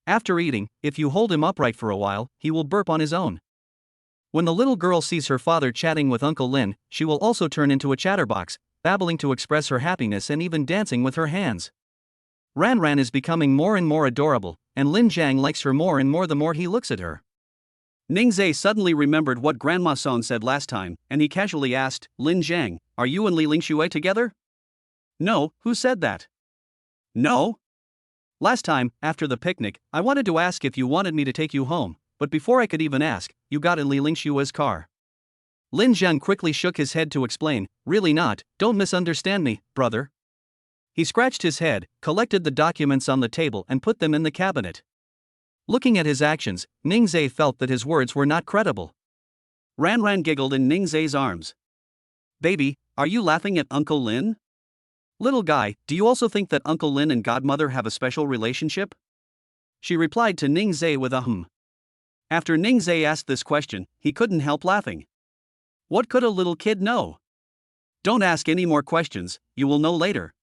After eating, if you hold him upright for a while, he will burp on his own. When the little girl sees her father chatting with Uncle Lin, she will also turn into a chatterbox, babbling to express her happiness and even dancing with her hands. Ranran is becoming more and more adorable, and Lin Zhang likes her more and more the more he looks at her. Ningzai suddenly remembered what Grandma Song said last time, and he casually asked, Lin Zhang, are you and Li Lingshui together? No, who said that? No? Last time, after the picnic, I wanted to ask if you wanted me to take you home, but before I could even ask, you got in Li Lingshui's car. Lin Zhang quickly shook his head to explain, really not, don't misunderstand me, brother. He scratched his head, collected the documents on the table and put them in the cabinet. Looking at his actions, Ningzai felt that his words were not credible. Ranran giggled in Ningzai's arms. Baby, are you laughing at Uncle Lin? Little guy, do you also think that Uncle Lin and Godmother have a special relationship? She replied to Ning Zhe with a After Ning Zhe asked this question, he couldn't help laughing. What could a little kid know? Don't ask any more questions, you will know later.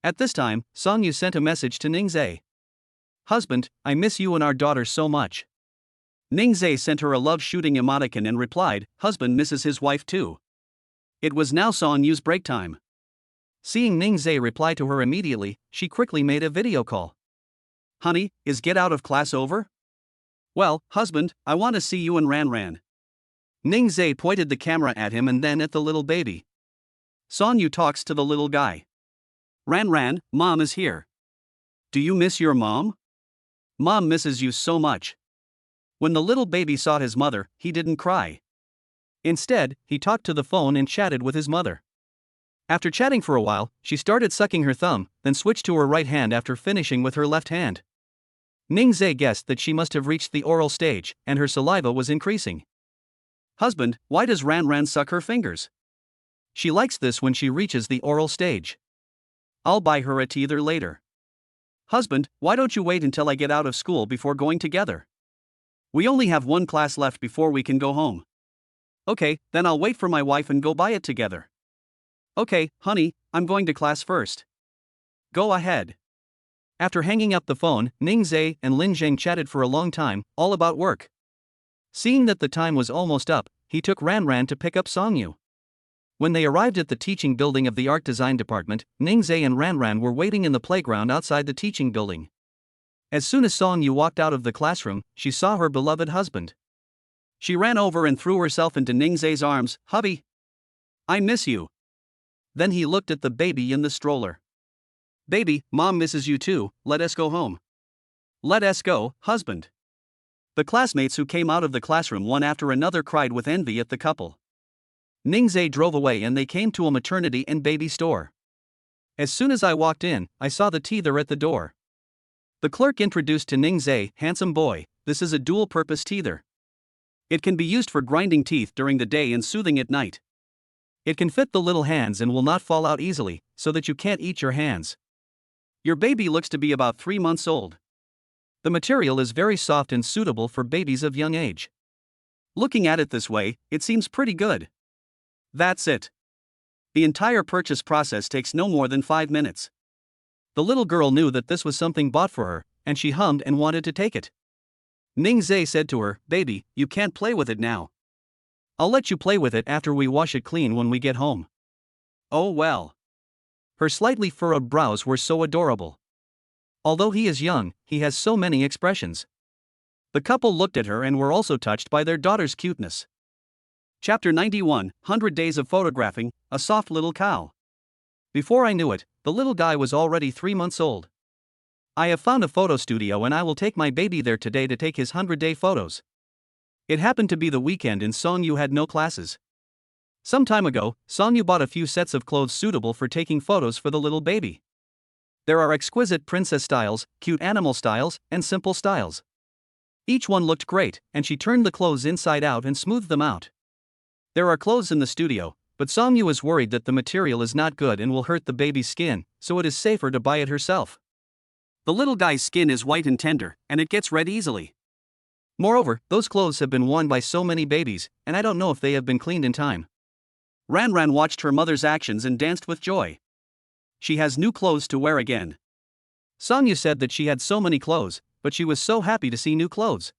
At this time, Song Yu sent a message to Ning Zhe. Husband, I miss you and our daughter so much. Ning Zhe sent her a love-shooting emoticon and replied, husband misses his wife too. It was now Song Yu's break time. Seeing Ning Zhe reply to her immediately, she quickly made a video call. Honey, is get out of class over? Well, husband, I want to see you and Ran. Ning Zhe pointed the camera at him and then at the little baby. Song Yu talks to the little guy. Ran, mom is here. Do you miss your mom? Mom misses you so much. When the little baby saw his mother, he didn't cry. Instead, he talked to the phone and chatted with his mother. After chatting for a while, she started sucking her thumb, then switched to her right hand after finishing with her left hand. Ning Zhe guessed that she must have reached the oral stage, and her saliva was increasing. Husband, why does Ran suck her fingers? She likes this when she reaches the oral stage. I'll buy her a teether later. Husband, why don't you wait until I get out of school before going together? We only have one class left before we can go home. Okay, then I'll wait for my wife and go buy it together. Okay, honey, I'm going to class first. Go ahead. After hanging up the phone, Ning Zhe and Lin Zheng chatted for a long time, all about work. Seeing that the time was almost up, he took Ran to pick up Song Yu. When they arrived at the teaching building of the art design department, Ning Zhe and Ran were waiting in the playground outside the teaching building. As soon as Song Yu walked out of the classroom, she saw her beloved husband. She ran over and threw herself into Ning Zhe's arms. Hubby, I miss you. Then he looked at the baby in the stroller. Baby, mom misses you too, let us go home. Let us go, husband. The classmates who came out of the classroom one after another cried with envy at the couple. Ning Zhe drove away and they came to a maternity and baby store. As soon as I walked in, I saw the teether at the door. The clerk introduced to Ning Zhe, handsome boy, this is a dual-purpose teether. It can be used for grinding teeth during the day and soothing at night. It can fit the little hands and will not fall out easily, so that you can't eat your hands. Your baby looks to be about 3 months old. The material is very soft and suitable for babies of young age. Looking at it this way, it seems pretty good. That's it. The entire purchase process takes no more than 5 minutes. The little girl knew that this was something bought for her, and she hummed and wanted to take it. Ning Zhe said to her, baby, you can't play with it now. I'll let you play with it after we wash it clean when we get home. Oh well. Her slightly furrowed brows were so adorable. Although he is young, he has so many expressions. The couple looked at her and were also touched by their daughter's cuteness. Chapter 91, 100 Days of Photographing, a Soft Little Cow. Before I knew it, the little guy was already 3 months old. I have found a photo studio and I will take my baby there today to take his 100-day photos. It happened to be the weekend and Song Yu had no classes. Some time ago, Song Yu bought a few sets of clothes suitable for taking photos for the little baby. There are exquisite princess styles, cute animal styles, and simple styles. Each one looked great, and she turned the clothes inside out and smoothed them out. There are clothes in the studio, but Song Yu is worried that the material is not good and will hurt the baby's skin, so it is safer to buy it herself. The little guy's skin is white and tender, and it gets red easily. Moreover, those clothes have been worn by so many babies, and I don't know if they have been cleaned in time. Ran watched her mother's actions and danced with joy. She has new clothes to wear again. Song Yu said that she had so many clothes, but she was so happy to see new clothes.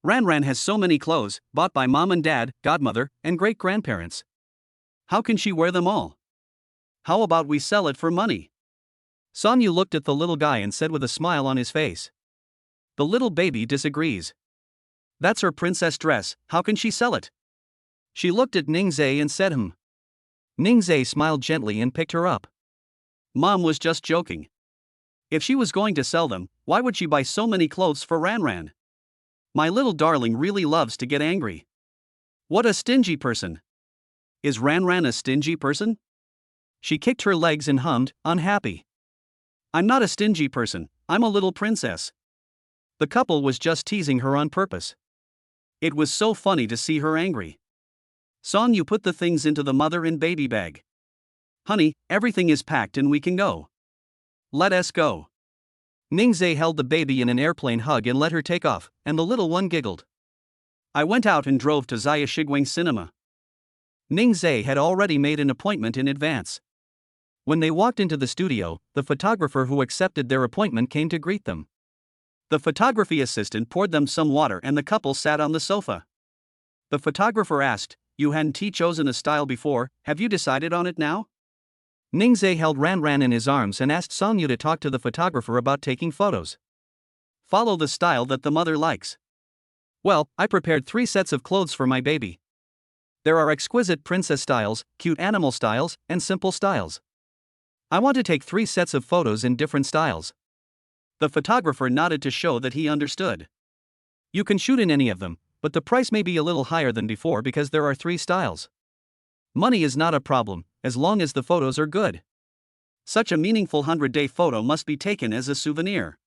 Ran has so many clothes, bought by mom and dad, godmother, and great-grandparents. How can she wear them all? How about we sell it for money? Song Yu looked at the little guy and said with a smile on his face. The little baby disagrees. That's her princess dress, how can she sell it? She looked at Ning Zhe and said Ning Zhe smiled gently and picked her up. Mom was just joking. If she was going to sell them, why would she buy so many clothes for Ran? My little darling really loves to get angry. What a stingy person. Is Ran a stingy person? She kicked her legs and hummed, unhappy. I'm not a stingy person, I'm a little princess. The couple was just teasing her on purpose. It was so funny to see her angry. Song Yu put the things into the mother and baby bag. Honey, everything is packed and we can go. Let us go. Ningzhe held the baby in an airplane hug and let her take off, and the little one giggled. I went out and drove to Zaya Shiguang Cinema. Ningzhe had already made an appointment in advance. When they walked into the studio, the photographer who accepted their appointment came to greet them. The photography assistant poured them some water and the couple sat on the sofa. The photographer asked, "You hadn't chosen a style before, have you decided on it now?" Ningzhe held Ranran in his arms and asked Songyu to talk to the photographer about taking photos. Follow the style that the mother likes. Well, I prepared 3 sets of clothes for my baby. There are exquisite princess styles, cute animal styles, and simple styles. I want to take 3 sets of photos in different styles. The photographer nodded to show that he understood. You can shoot in any of them, but the price may be a little higher than before because there are 3 styles. Money is not a problem, as long as the photos are good. Such a meaningful 100-day photo must be taken as a souvenir.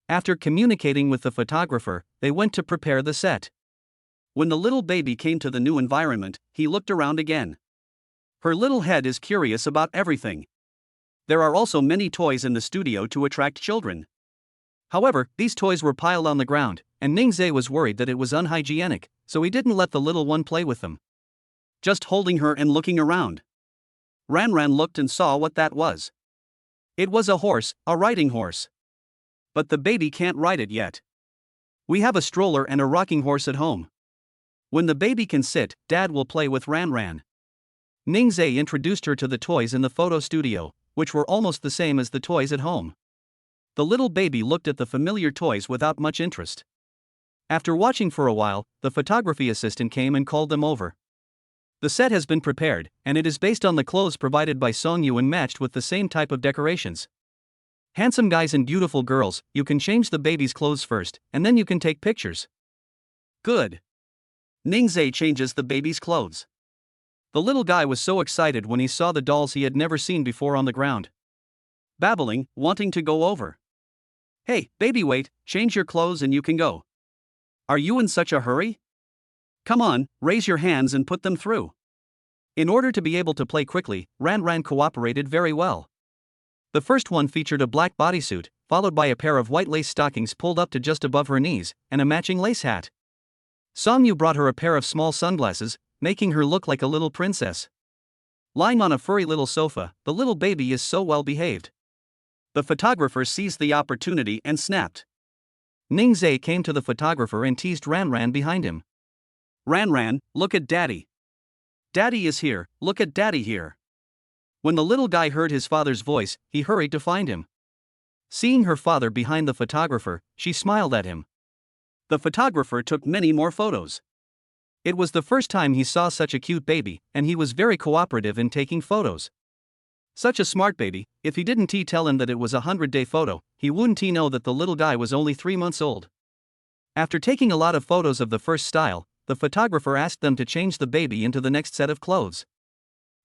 After communicating with the photographer, they went to prepare the set. When the little baby came to the new environment, he looked around again. Her little head is curious about everything. There are also many toys in the studio to attract children. However, these toys were piled on the ground, and Ningzhe was worried that it was unhygienic, so he didn't let the little one play with them. Just holding her and looking around. Ranran looked and saw what that was. It was a horse, a riding horse. But the baby can't ride it yet. We have a stroller and a rocking horse at home. When the baby can sit, Dad will play with Ranran. Ningzhe introduced her to the toys in the photo studio, which were almost the same as the toys at home. The little baby looked at the familiar toys without much interest. After watching for a while, the photography assistant came and called them over. The set has been prepared, and it is based on the clothes provided by Songyu and matched with the same type of decorations. Handsome guys and beautiful girls, you can change the baby's clothes first, and then you can take pictures. Good. Ningzhe changes the baby's clothes. The little guy was so excited when he saw the dolls he had never seen before on the ground. Babbling, wanting to go over. Hey, baby, wait, change your clothes and you can go. Are you in such a hurry? Come on, raise your hands and put them through. In order to be able to play quickly, Ranran cooperated very well. The first one featured a black bodysuit, followed by a pair of white lace stockings pulled up to just above her knees, and a matching lace hat. Songyu brought her a pair of small sunglasses, making her look like a little princess. Lying on a furry little sofa, the little baby is so well behaved. The photographer seized the opportunity and snapped. Ningzhe came to the photographer and teased Ranran behind him. Ranran, look at Daddy. Daddy is here, look at Daddy here. When the little guy heard his father's voice, he hurried to find him. Seeing her father behind the photographer, she smiled at him. The photographer took many more photos. It was the first time he saw such a cute baby, and he was very cooperative in taking photos. Such a smart baby, if he didn't tell him that it was a 100-day photo, he wouldn't know that the little guy was only 3 months old. After taking a lot of photos of the first style, the photographer asked them to change the baby into the next set of clothes.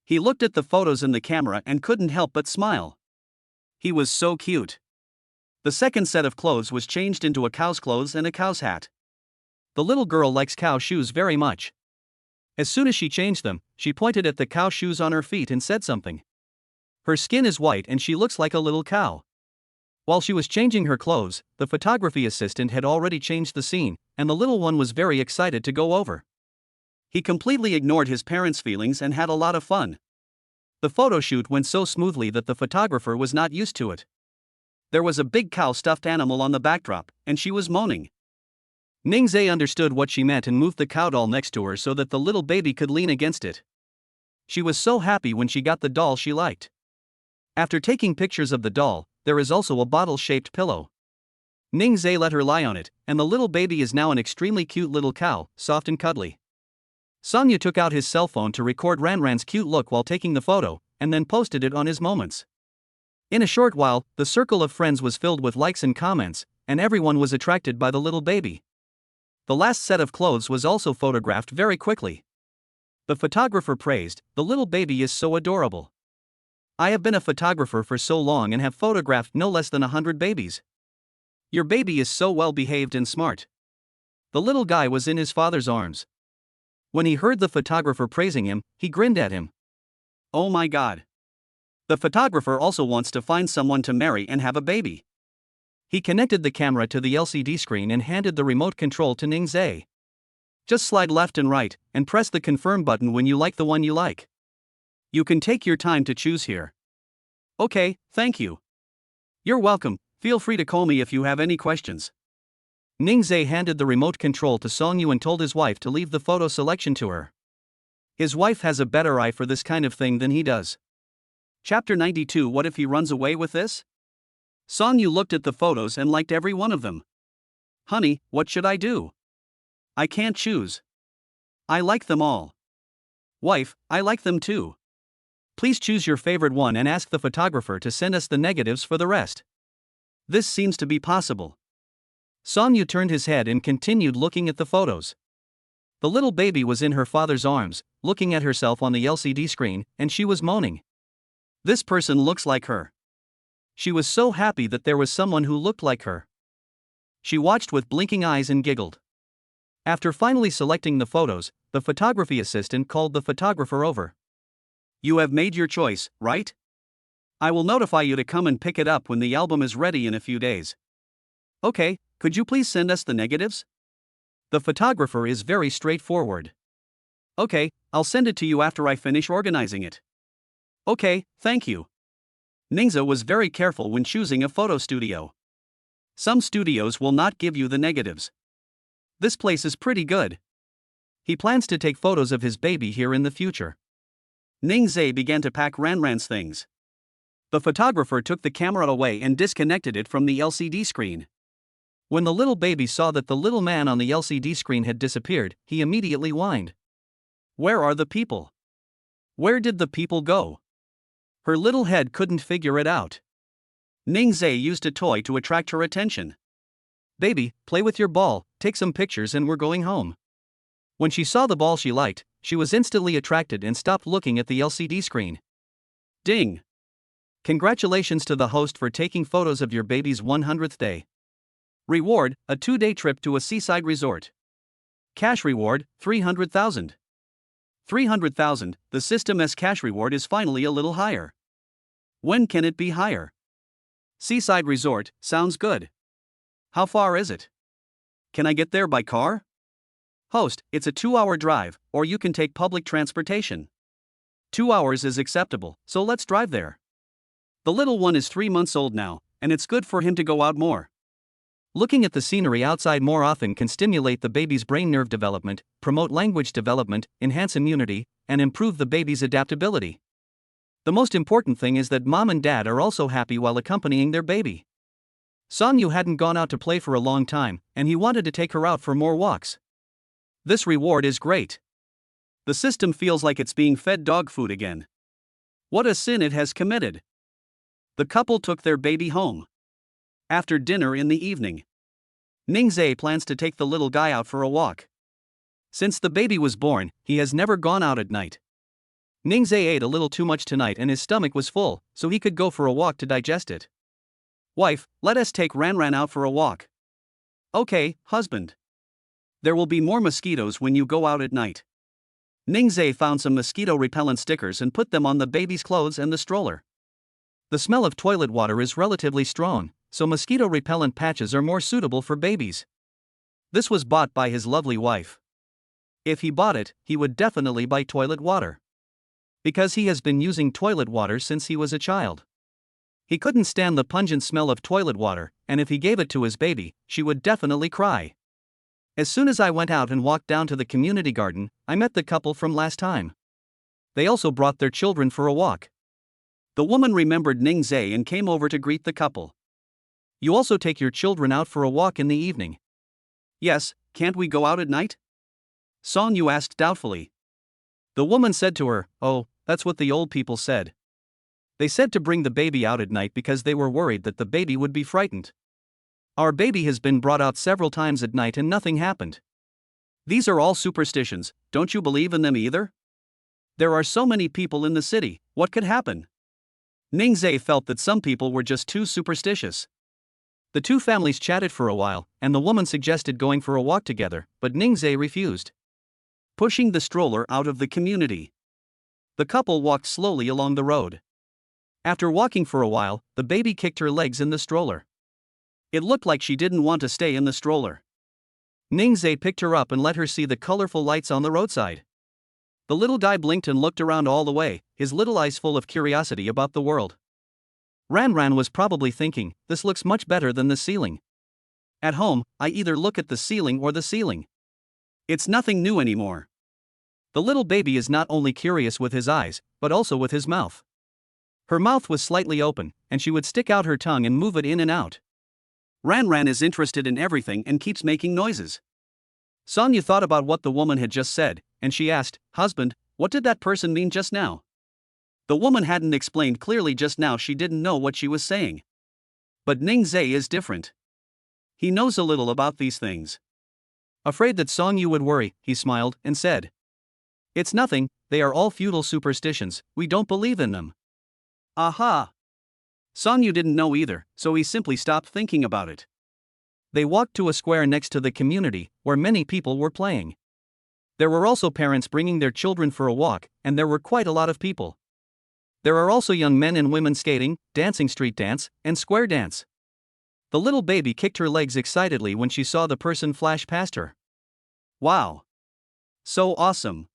He looked at the photos in the camera and couldn't help but smile. He was so cute. The second set of clothes was changed into a cow's clothes and a cow's hat. The little girl likes cow shoes very much. As soon as she changed them, she pointed at the cow shoes on her feet and said something. Her skin is white and she looks like a little cow. While she was changing her clothes, the photography assistant had already changed the scene, and the little one was very excited to go over. He completely ignored his parents' feelings and had a lot of fun. The photo shoot went so smoothly that the photographer was not used to it. There was a big cow stuffed animal on the backdrop, and she was moaning. Ningzhe understood what she meant and moved the cow doll next to her so that the little baby could lean against it. She was so happy when she got the doll she liked. After taking pictures of the doll, there is also a bottle-shaped pillow. Ningzhe let her lie on it, and the little baby is now an extremely cute little cow, soft and cuddly. Songyu took out his cell phone to record Ranran's cute look while taking the photo, and then posted it on his Moments. In a short while, the circle of friends was filled with likes and comments, and everyone was attracted by the little baby. The last set of clothes was also photographed very quickly. The photographer praised, "The little baby is so adorable. I have been a photographer for so long and have photographed no less than 100 babies. Your baby is so well behaved and smart." The little guy was in his father's arms. When he heard the photographer praising him, he grinned at him. Oh my God. The photographer also wants to find someone to marry and have a baby. He connected the camera to the LCD screen and handed the remote control to Ningzai. Just slide left and right, and press the confirm button when you like the one you like. You can take your time to choose here. Okay, thank you. You're welcome, feel free to call me if you have any questions. Ningzai handed the remote control to Songyu and told his wife to leave the photo selection to her. His wife has a better eye for this kind of thing than he does. Chapter 92. What if he runs away with this? Songyu looked at the photos and liked every one of them. Honey, what should I do? I can't choose. I like them all. Wife, I like them too. Please choose your favorite one and ask the photographer to send us the negatives for the rest. This seems to be possible. Songyu turned his head and continued looking at the photos. The little baby was in her father's arms, looking at herself on the LCD screen, and she was moaning. This person looks like her. She was so happy that there was someone who looked like her. She watched with blinking eyes and giggled. After finally selecting the photos, the photography assistant called the photographer over. You have made your choice, right? I will notify you to come and pick it up when the album is ready in a few days. Okay, could you please send us the negatives? The photographer is very straightforward. Okay, I'll send it to you after I finish organizing it. Okay, thank you. Ningzai was very careful when choosing a photo studio. Some studios will not give you the negatives. This place is pretty good. He plans to take photos of his baby here in the future. Ningzai began to pack Ranran's things. The photographer took the camera away and disconnected it from the LCD screen. When the little baby saw that the little man on the LCD screen had disappeared, he immediately whined. Where are the people? Where did the people go? Her little head couldn't figure it out. Ningzai used a toy to attract her attention. Baby, play with your ball, take some pictures and we're going home. When she saw the ball she liked, she was instantly attracted and stopped looking at the LCD screen. Ding! Congratulations to the host for taking photos of your baby's 100th day. Reward, a 2-day trip to a seaside resort. Cash reward, 300,000. 300,000, the system's cash reward is finally a little higher. When can it be higher? Seaside resort, sounds good. How far is it? Can I get there by car? Host, it's a 2-hour drive, or you can take public transportation. 2 hours is acceptable, so let's drive there. The little one is 3 months old now, and it's good for him to go out more. Looking at the scenery outside more often can stimulate the baby's brain nerve development, promote language development, enhance immunity, and improve the baby's adaptability. The most important thing is that mom and dad are also happy while accompanying their baby. Songyu hadn't gone out to play for a long time, and he wanted to take her out for more walks. This reward is great. The system feels like it's being fed dog food again. What a sin it has committed. The couple took their baby home. After dinner in the evening, Ningzai plans to take the little guy out for a walk. Since the baby was born, he has never gone out at night. Ningzai ate a little too much tonight and his stomach was full, so he could go for a walk to digest it. Wife, let us take Ranran out for a walk. Okay, husband. There will be more mosquitoes when you go out at night. Ningzai found some mosquito repellent stickers and put them on the baby's clothes and the stroller. The smell of toilet water is relatively strong, so mosquito repellent patches are more suitable for babies. This was bought by his lovely wife. If he bought it, he would definitely buy toilet water. Because he has been using toilet water since he was a child. He couldn't stand the pungent smell of toilet water, and if he gave it to his baby, she would definitely cry. As soon as I went out and walked down to the community garden, I met the couple from last time. They also brought their children for a walk. The woman remembered Ningzai and came over to greet the couple. You also take your children out for a walk in the evening? Yes, can't we go out at night? Songyu asked doubtfully. The woman said to her, oh, that's what the old people said. They said to bring the baby out at night because they were worried that the baby would be frightened. Our baby has been brought out several times at night and nothing happened. These are all superstitions, don't you believe in them either? There are so many people in the city, what could happen? Ningzai felt that some people were just too superstitious. The two families chatted for a while, and the woman suggested going for a walk together, but Ningzai refused. Pushing the stroller out of the community. The couple walked slowly along the road. After walking for a while, the baby kicked her legs in the stroller. It looked like she didn't want to stay in the stroller. Ningzhe picked her up and let her see the colorful lights on the roadside. The little guy blinked and looked around all the way, his little eyes full of curiosity about the world. Ranran was probably thinking, this looks much better than the ceiling. At home, I either look at the ceiling or the ceiling. It's nothing new anymore. The little baby is not only curious with his eyes, but also with his mouth. Her mouth was slightly open, and she would stick out her tongue and move it in and out. Ranran is interested in everything and keeps making noises. Sonya thought about what the woman had just said, and she asked, "Husband, what did that person mean just now?" The woman hadn't explained clearly just now, she didn't know what she was saying. But Ningzhe is different. He knows a little about these things. Afraid that Song Yu would worry, he smiled and said, "It's nothing, they are all feudal superstitions, we don't believe in them." Aha! Song Yu didn't know either, so he simply stopped thinking about it. They walked to a square next to the community, where many people were playing. There were also parents bringing their children for a walk, and there were quite a lot of people. There are also young men and women skating, dancing street dance, and square dance. The little baby kicked her legs excitedly when she saw the person flash past her. Wow! So awesome!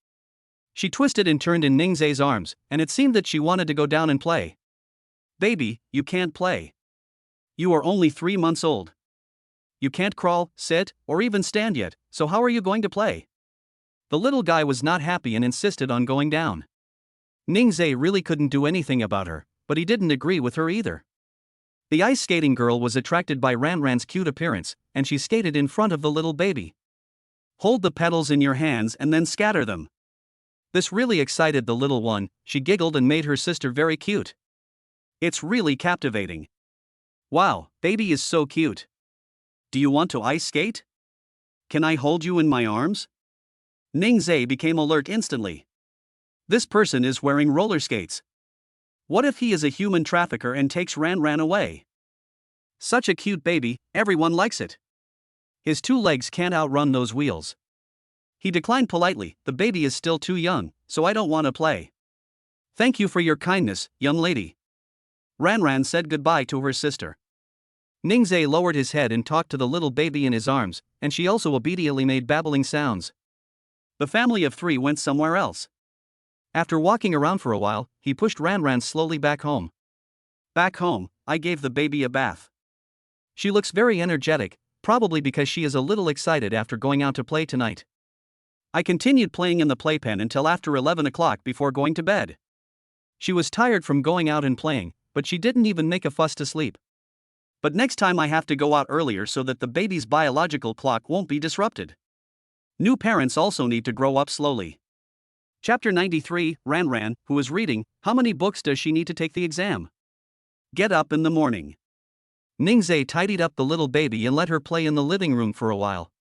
She twisted and turned in Ningzhe's arms, and it seemed that she wanted to go down and play. "Baby, you can't play. You are only 3 months old. You can't crawl, sit, or even stand yet, so how are you going to play?" The little guy was not happy and insisted on going down. Ningzhe really couldn't do anything about her, but he didn't agree with her either. The ice skating girl was attracted by Ranran's cute appearance, and she skated in front of the little baby. "Hold the pedals in your hands and then scatter them." This really excited the little one, she giggled and made her sister very cute. "It's really captivating. Wow, baby is so cute. Do you want to ice skate? Can I hold you in my arms?" Ningzhe became alert instantly. This person is wearing roller skates. What if he is a human trafficker and takes Ranran away? Such a cute baby, everyone likes it. His 2 legs can't outrun those wheels. He declined politely, "The baby is still too young, so I don't want to play." "Thank you for your kindness, young lady." Ranran said goodbye to her sister. Ningzhe lowered his head and talked to the little baby in his arms, and she also obediently made babbling sounds. The family of 3 went somewhere else. After walking around for a while, he pushed Ranran slowly back home. Back home, I gave the baby a bath. She looks very energetic, probably because she is a little excited after going out to play tonight. I continued playing in the playpen until after 11 o'clock before going to bed. She was tired from going out and playing, but she didn't even make a fuss to sleep. But next time I have to go out earlier so that the baby's biological clock won't be disrupted. New parents also need to grow up slowly. Chapter 93, Ranran, who is reading, how many books does she need to take the exam? Get up in the morning. Ningzhe tidied up the little baby and let her play in the living room for a while.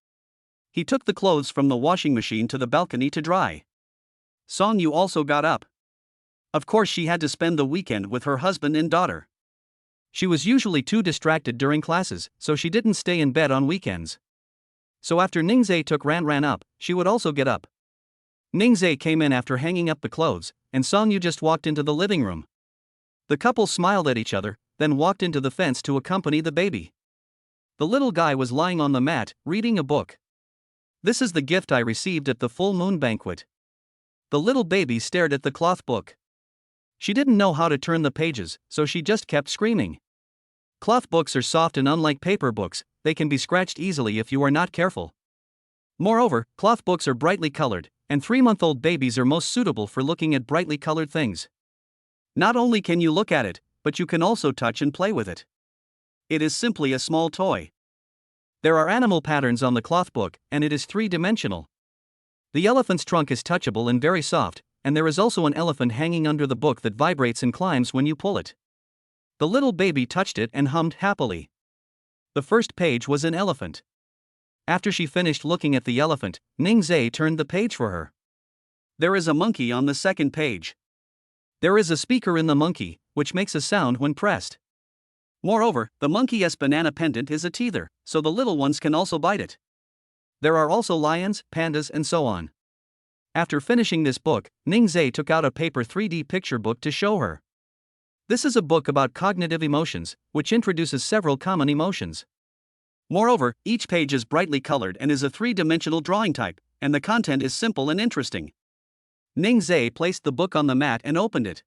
He took the clothes from the washing machine to the balcony to dry. Song Yu also got up. Of course, she had to spend the weekend with her husband and daughter. She was usually too distracted during classes, so she didn't stay in bed on weekends. So after Ningzhe took Ranran up, she would also get up. Ningzhe came in after hanging up the clothes, and Song Yu just walked into the living room. The couple smiled at each other, then walked into the fence to accompany the baby. The little guy was lying on the mat, reading a book. "This is the gift I received at the full moon banquet." The little baby stared at the cloth book. She didn't know how to turn the pages, so she just kept screaming. Cloth books are soft and unlike paper books, they can be scratched easily if you are not careful. Moreover, cloth books are brightly colored, and 3-month-old babies are most suitable for looking at brightly colored things. Not only can you look at it, but you can also touch and play with it. It is simply a small toy. There are animal patterns on the cloth book, and it is 3-dimensional. The elephant's trunk is touchable and very soft, and there is also an elephant hanging under the book that vibrates and climbs when you pull it. The little baby touched it and hummed happily. The first page was an elephant. After she finished looking at the elephant, Ningzhe turned the page for her. There is a monkey on the second page. There is a speaker in the monkey, which makes a sound when pressed. Moreover, the monkey's banana pendant is a teether, so the little ones can also bite it. There are also lions, pandas, and so on. After finishing this book, Ningzhe took out a paper 3D picture book to show her. This is a book about cognitive emotions, which introduces several common emotions. Moreover, each page is brightly colored and is a three-dimensional drawing type, and the content is simple and interesting. Ningzhe placed the book on the mat and opened it.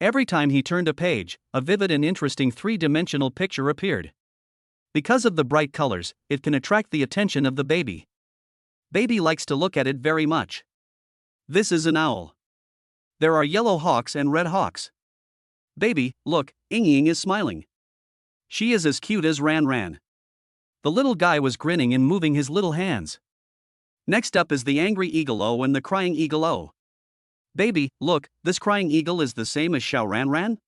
Every time he turned a page, a vivid and interesting three-dimensional picture appeared. Because of the bright colors, it can attract the attention of the baby. Baby likes to look at it very much. This is an owl. There are yellow hawks and red hawks. Baby, look, Ying is smiling. She is as cute as Ran Ran. The little guy was grinning and moving his little hands. Next up is the angry eagle O and the crying eagle O. Baby, look, this crying eagle is the same as Xiao Ran Ran?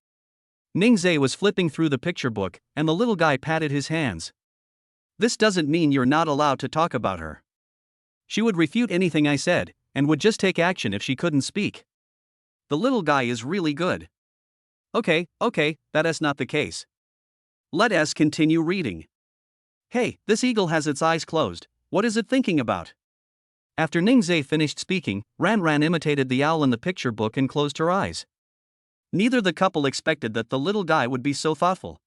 Ningzhe was flipping through the picture book, and the little guy patted his hands. This doesn't mean you're not allowed to talk about her. She would refute anything I said, and would just take action if she couldn't speak. The little guy is really good. Okay, that is not the case. Let us continue reading. Hey, this eagle has its eyes closed, what is it thinking about? After Ningzhe finished speaking, Ran Ran imitated the owl in the picture book and closed her eyes. Neither the couple expected that the little guy would be so thoughtful.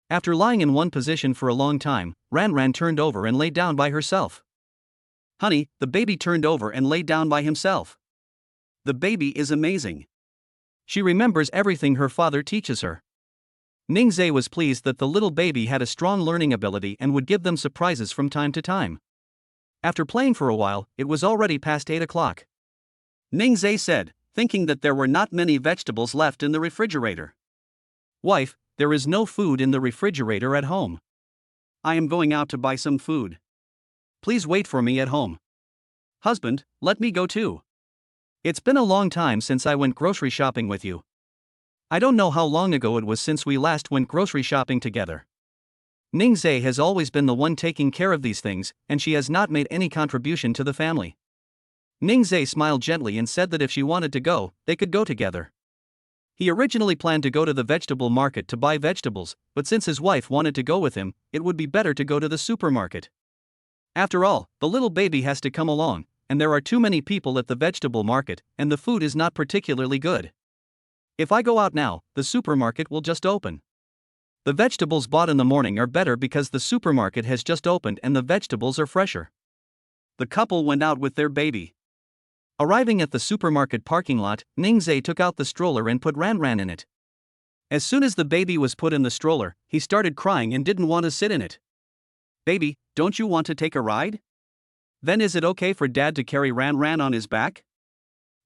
After lying in one position for a long time, Ran Ran turned over and lay down by herself. Honey, the baby turned over and lay down by himself. The baby is amazing. She remembers everything her father teaches her. Ningzhe was pleased that the little baby had a strong learning ability and would give them surprises from time to time. After playing for a while, it was already past 8 o'clock. Ningzhe said, thinking that there were not many vegetables left in the refrigerator. Wife, there is no food in the refrigerator at home. I am going out to buy some food. Please wait for me at home. Husband, let me go too. It's been a long time since I went grocery shopping with you. I don't know how long ago it was since we last went grocery shopping together. Ningzhe has always been the one taking care of these things, and she has not made any contribution to the family. Ningzhe smiled gently and said that if she wanted to go, they could go together. He originally planned to go to the vegetable market to buy vegetables, but since his wife wanted to go with him, it would be better to go to the supermarket. After all, the little baby has to come along, and there are too many people at the vegetable market, and the food is not particularly good. If I go out now, the supermarket will just open. The vegetables bought in the morning are better because the supermarket has just opened and the vegetables are fresher. The couple went out with their baby. Arriving at the supermarket parking lot, Ningzhe took out the stroller and put Ran Ran in it. As soon as the baby was put in the stroller, he started crying and didn't want to sit in it. Baby, don't you want to take a ride? Then is it okay for Dad to carry Ran Ran on his back?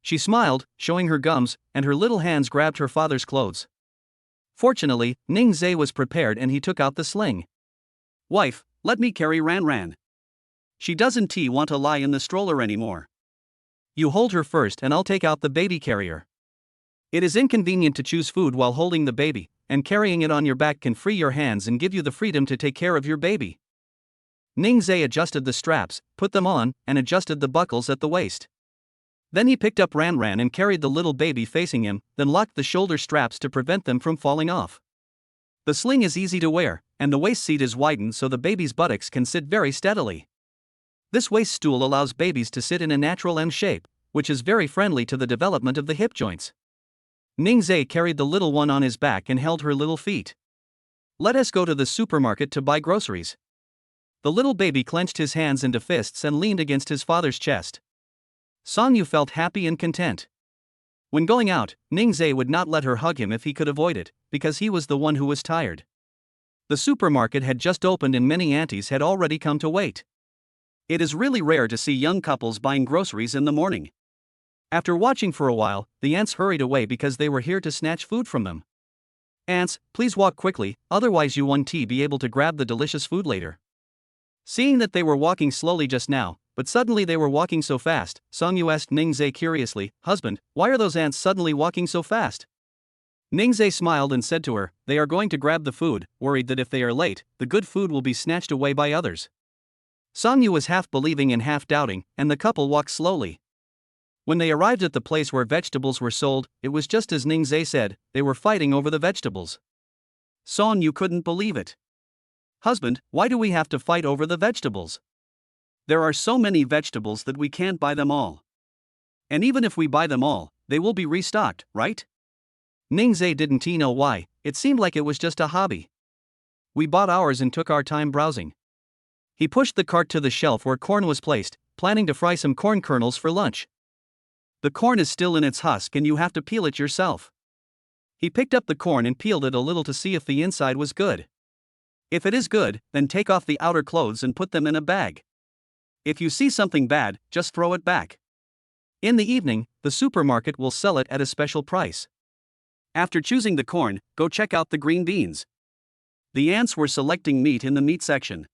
She smiled, showing her gums, and her little hands grabbed her father's clothes. Fortunately, Ningzhe was prepared and he took out the sling. Wife, let me carry Ran Ran. She doesn't want to lie in the stroller anymore. You hold her first and I'll take out the baby carrier. It is inconvenient to choose food while holding the baby, and carrying it on your back can free your hands and give you the freedom to take care of your baby. Ningzhe adjusted the straps, put them on, and adjusted the buckles at the waist. Then he picked up Ran Ran and carried the little baby facing him, then locked the shoulder straps to prevent them from falling off. The sling is easy to wear, and the waist seat is widened so the baby's buttocks can sit very steadily. This waist stool allows babies to sit in a natural M shape, which is very friendly to the development of the hip joints. Ningzhe carried the little one on his back and held her little feet. Let us go to the supermarket to buy groceries. The little baby clenched his hands into fists and leaned against his father's chest. Songyu felt happy and content. When going out, Ningzhe would not let her hug him if he could avoid it, because he was the one who was tired. The supermarket had just opened and many aunties had already come to wait. It is really rare to see young couples buying groceries in the morning. After watching for a while, the aunts hurried away because they were here to snatch food from them. Aunts, please walk quickly, otherwise you won't be able to grab the delicious food later. Seeing that they were walking slowly just now, but suddenly they were walking so fast, Songyu asked Ningzhe curiously, Husband, why are those ants suddenly walking so fast? Ningzhe smiled and said to her, They are going to grab the food, worried that if they are late, the good food will be snatched away by others. Songyu was half believing and half doubting, and the couple walked slowly. When they arrived at the place where vegetables were sold, it was just as Ningzhe said, they were fighting over the vegetables. Songyu couldn't believe it. Husband, why do we have to fight over the vegetables? There are so many vegetables that we can't buy them all. And even if we buy them all, they will be restocked, right? Ningzhe didn't know why, it seemed like it was just a hobby. We bought ours and took our time browsing. He pushed the cart to the shelf where corn was placed, planning to fry some corn kernels for lunch. The corn is still in its husk and you have to peel it yourself. He picked up the corn and peeled it a little to see if the inside was good. If it is good, then take off the outer clothes and put them in a bag. If you see something bad, just throw it back. In the evening, the supermarket will sell it at a special price. After choosing the corn, go check out the green beans. The ants were selecting meat in the meat section.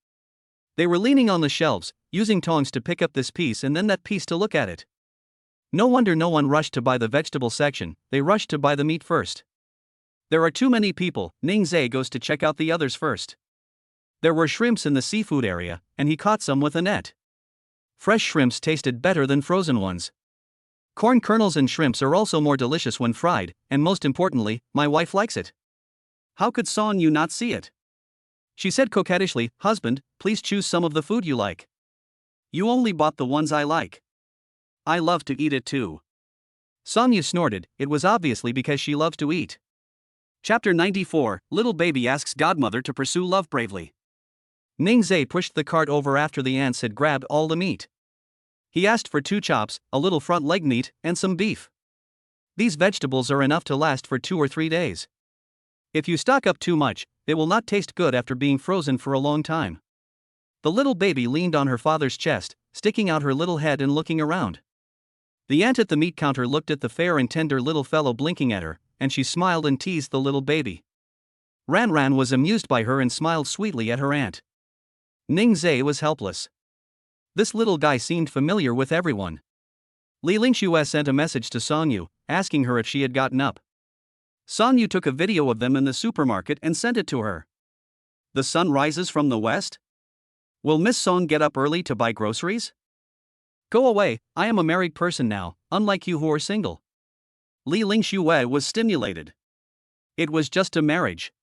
They were leaning on the shelves, using tongs to pick up this piece and then that piece to look at it. No wonder no one rushed to buy the vegetable section, they rushed to buy the meat first. There are too many people, Ning Zhe goes to check out the others first. There were shrimps in the seafood area, and he caught some with a net. Fresh shrimps tasted better than frozen ones. Corn kernels and shrimps are also more delicious when fried, and most importantly, my wife likes it. How could Son Yu not see it? She said coquettishly, "Husband, please choose some of the food you like. You only bought the ones I like. I love to eat it too." Son Yu snorted, it was obviously because she loves to eat. Chapter 94, Little Baby asks Godmother to pursue love bravely. Ning Zhe pushed the cart over after the ants had grabbed all the meat. He asked for 2 chops, a little front leg meat, and some beef. These vegetables are enough to last for 2 or 3 days. If you stock up too much, they will not taste good after being frozen for a long time. The little baby leaned on her father's chest, sticking out her little head and looking around. The ant at the meat counter looked at the fair and tender little fellow blinking at her, and she smiled and teased the little baby. Ran Ran was amused by her and smiled sweetly at her aunt. Ning Zhe was helpless. This little guy seemed familiar with everyone. Li Lingxue sent a message to Son Yu, asking her if she had gotten up. Son Yu took a video of them in the supermarket and sent it to her. The sun rises from the west? Will Miss Song get up early to buy groceries? Go away, I am a married person now, unlike you who are single. Li Lingxue was stimulated. It was just a marriage.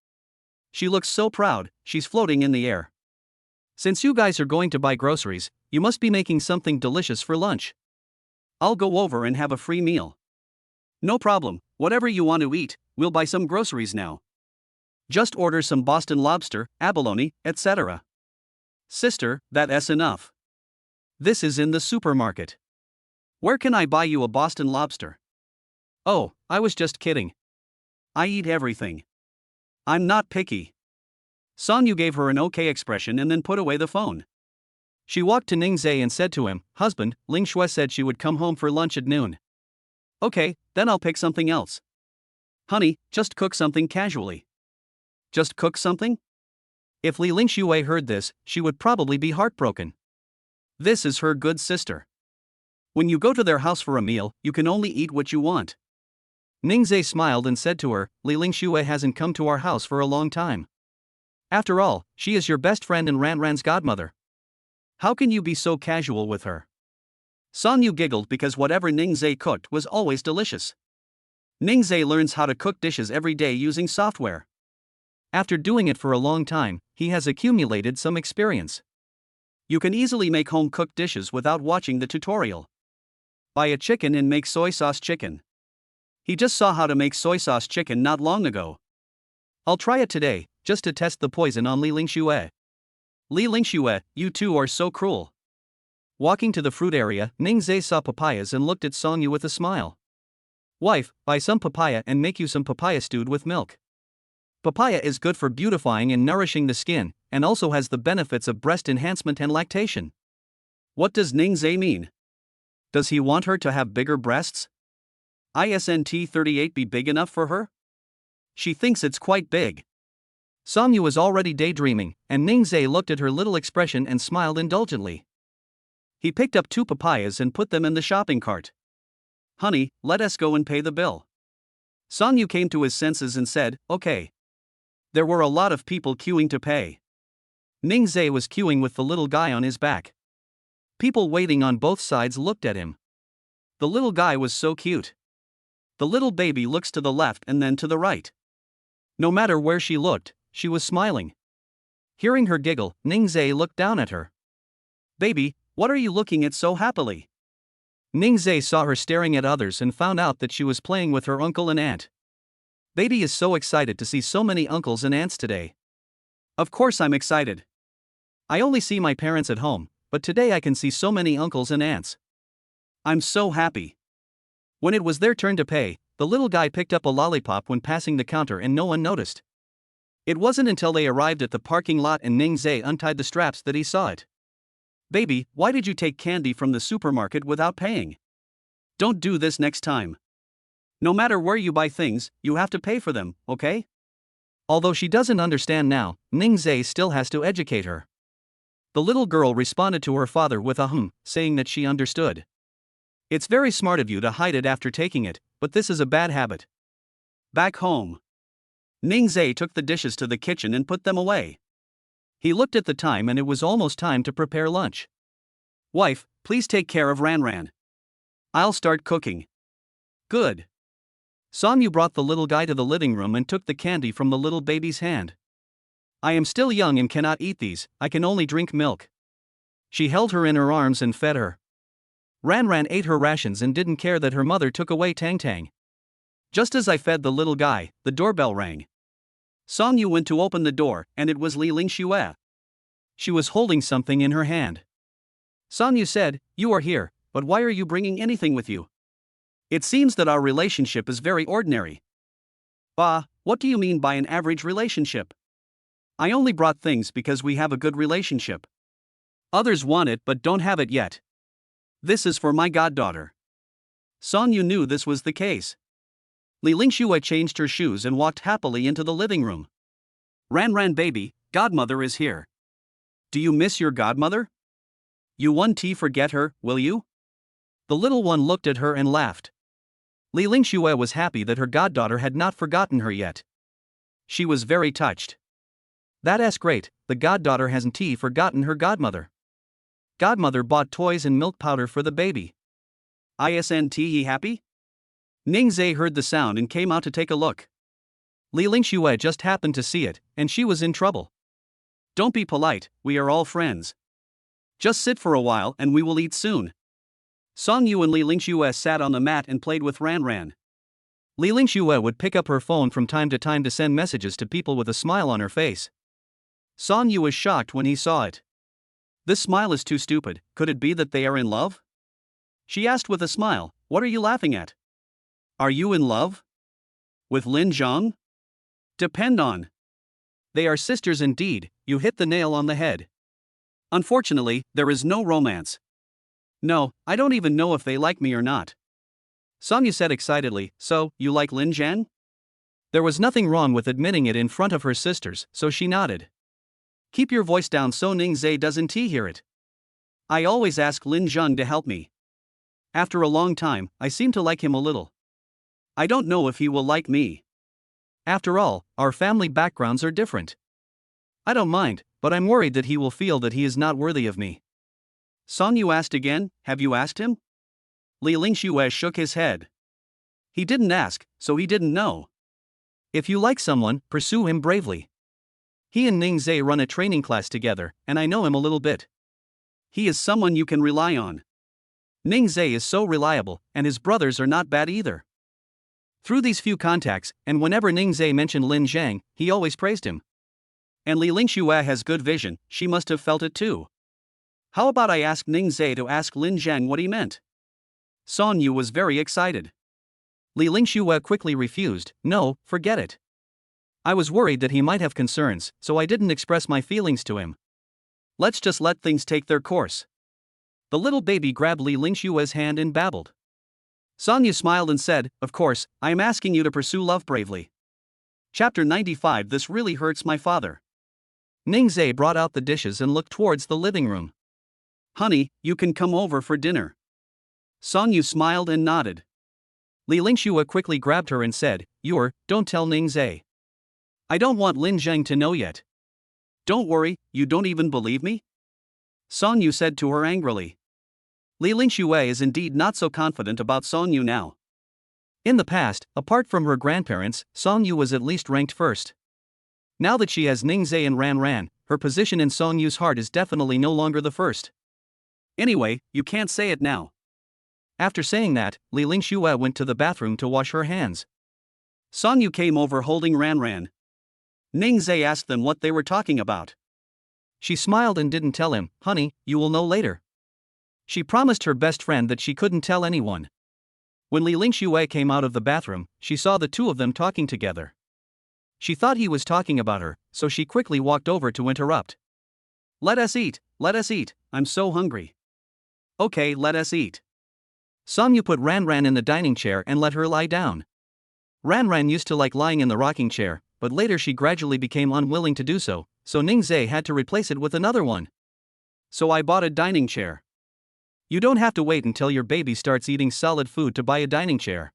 She looks so proud, she's floating in the air. Since you guys are going to buy groceries, you must be making something delicious for lunch. I'll go over and have a free meal. No problem, whatever you want to eat, we'll buy some groceries now. Just order some Boston lobster, abalone, etc. Sister, that's enough. This is in the supermarket. Where can I buy you a Boston lobster? Oh, I was just kidding. I eat everything. I'm not picky. Son Yu gave her an okay expression and then put away the phone. She walked to Ning Zhe and said to him, "Husband, Ling Xue said she would come home for lunch at noon." "Okay, then I'll pick something else." "Honey, just cook something casually." "Just cook something?" If Li Lingxue heard this, she would probably be heartbroken. This is her good sister. When you go to their house for a meal, you can only eat what you want. Ning Zhe smiled and said to her, "Li Lingxue hasn't come to our house for a long time. After all, she is your best friend and Ran Ran's godmother. How can you be so casual with her?" Son Yu giggled because whatever Ning Zhe cooked was always delicious. Ning Zhe learns how to cook dishes every day using software. After doing it for a long time, he has accumulated some experience. You can easily make home-cooked dishes without watching the tutorial. Buy a chicken and make soy sauce chicken. He just saw how to make soy sauce chicken not long ago. I'll try it today, just to test the poison on Li Lingxue. Li Lingxue, you two are so cruel. Walking to the fruit area, Ning Zhe saw papayas and looked at Song Yu with a smile. Wife, buy some papaya and make you some papaya stewed with milk. Papaya is good for beautifying and nourishing the skin, and also has the benefits of breast enhancement and lactation. What does Ning Zhe mean? Does he want her to have bigger breasts? Isn't 38 be big enough for her? She thinks it's quite big. Song Yu was already daydreaming, and Ning Zhe looked at her little expression and smiled indulgently. He picked up 2 papayas and put them in the shopping cart. Honey, let us go and pay the bill. Song Yu came to his senses and said, okay. There were a lot of people queuing to pay. Ning Zhe was queuing with the little guy on his back. People waiting on both sides looked at him. The little guy was so cute. The little baby looks to the left and then to the right. No matter where she looked, she was smiling. Hearing her giggle, Ning Zhe looked down at her. Baby, what are you looking at so happily? Ning Zhe saw her staring at others and found out that she was playing with her uncle and aunt. Baby is so excited to see so many uncles and aunts today. Of course I'm excited. I only see my parents at home, but today I can see so many uncles and aunts. I'm so happy. When it was their turn to pay, the little guy picked up a lollipop when passing the counter and no one noticed. It wasn't until they arrived at the parking lot and Ning Zhe untied the straps that he saw it. Baby, why did you take candy from the supermarket without paying? Don't do this next time. No matter where you buy things, you have to pay for them, okay? Although she doesn't understand now, Ning Zhe still has to educate her. The little girl responded to her father with a saying that she understood. It's very smart of you to hide it after taking it, but this is a bad habit. Back home, Ning Zhe took the dishes to the kitchen and put them away. He looked at the time and it was almost time to prepare lunch. Wife, please take care of Ran. I'll start cooking. Good. Song Yu brought the little guy to the living room and took the candy from the little baby's hand. I am still young and cannot eat these, I can only drink milk. She held her in her arms and fed her. Ran ate her rations and didn't care that her mother took away Tang Tang. Just as I fed the little guy, the doorbell rang. Song Yu went to open the door, and it was Li Lingxue. She was holding something in her hand. Song Yu said, "You are here, but why are you bringing anything with you? It seems that our relationship is very ordinary." "Bah, what do you mean by an average relationship? I only brought things because we have a good relationship. Others want it but don't have it yet. This is for my goddaughter." Song Yu knew this was the case. Li Lingxue changed her shoes and walked happily into the living room. Ran baby, godmother is here. Do you miss your godmother? You won't forget her, will you? The little one looked at her and laughed. Li Lingxue was happy that her goddaughter had not forgotten her yet. She was very touched. That's great, the goddaughter hasn't forgotten her godmother. Godmother bought toys and milk powder for the baby. Isn't ye happy? Ning Zhe heard the sound and came out to take a look. Li Lingxue just happened to see it, and she was in trouble. Don't be polite, we are all friends. Just sit for a while and we will eat soon. Song Yu and Li Lingxue sat on the mat and played with Ran. Li Lingxue would pick up her phone from time to send messages to people with a smile on her face. Song Yu was shocked when he saw it. This smile is too stupid, could it be that they are in love? She asked with a smile, what are you laughing at? Are you in love? With Lin Zhang? Depend on. They are sisters indeed, you hit the nail on the head. Unfortunately, there is no romance. No, I don't even know if they like me or not. Song Yu said excitedly, so, you like Lin Zhang? There was nothing wrong with admitting it in front of her sisters, so she nodded. Keep your voice down so Ning Zhe doesn't hear it. I always ask Lin Zhang to help me. After a long time, I seem to like him a little. I don't know if he will like me. After all, our family backgrounds are different. I don't mind, but I'm worried that he will feel that he is not worthy of me. Song Yu asked again, have you asked him? Li Lingxue shook his head. He didn't ask, so he didn't know. If you like someone, pursue him bravely. He and Ning Zhe run a training class together, and I know him a little bit. He is someone you can rely on. Ning Zhe is so reliable, and his brothers are not bad either. Through these few contacts, and whenever Ning Zhe mentioned Lin Zhang, he always praised him. And Li Lingxue has good vision, she must have felt it too. How about I ask Ning Zhe to ask Lin Zhang what he meant? Song Yu was very excited. Li Lingxue quickly refused, no, forget it. I was worried that he might have concerns, so I didn't express my feelings to him. Let's just let things take their course. The little baby grabbed Li Lingxue's hand and babbled. Song Yu smiled and said, of course, I am asking you to pursue love bravely. Chapter 95. This really hurts my father. Ning Zhe brought out the dishes and looked towards the living room. Honey, you can come over for dinner. Song Yu smiled and nodded. Li Lingxue quickly grabbed her and said, don't tell Ning Zhe. I don't want Lin Zhang to know yet. Don't worry, you don't even believe me? Song Yu said to her angrily. Li Lingxue is indeed not so confident about Song Yu now. In the past, apart from her grandparents, Song Yu was at least ranked first. Now that she has Ning Zhe and Ran, her position in Song Yu's heart is definitely no longer the first. Anyway, you can't say it now. After saying that, Li Lingxue went to the bathroom to wash her hands. Song Yu came over holding Ran. Ning Zhe asked them what they were talking about. She smiled and didn't tell him. Honey, you will know later. She promised her best friend that she couldn't tell anyone. When Li Lingxue came out of the bathroom, she saw the two of them talking together. She thought he was talking about her, so she quickly walked over to interrupt. Let us eat, I'm so hungry. Okay, let us eat. Song Yu put Ran Ran in the dining chair and let her lie down. Ran Ran used to like lying in the rocking chair, but later she gradually became unwilling to do so Ning Zhe had to replace it with another one. So I bought a dining chair. You don't have to wait until your baby starts eating solid food to buy a dining chair.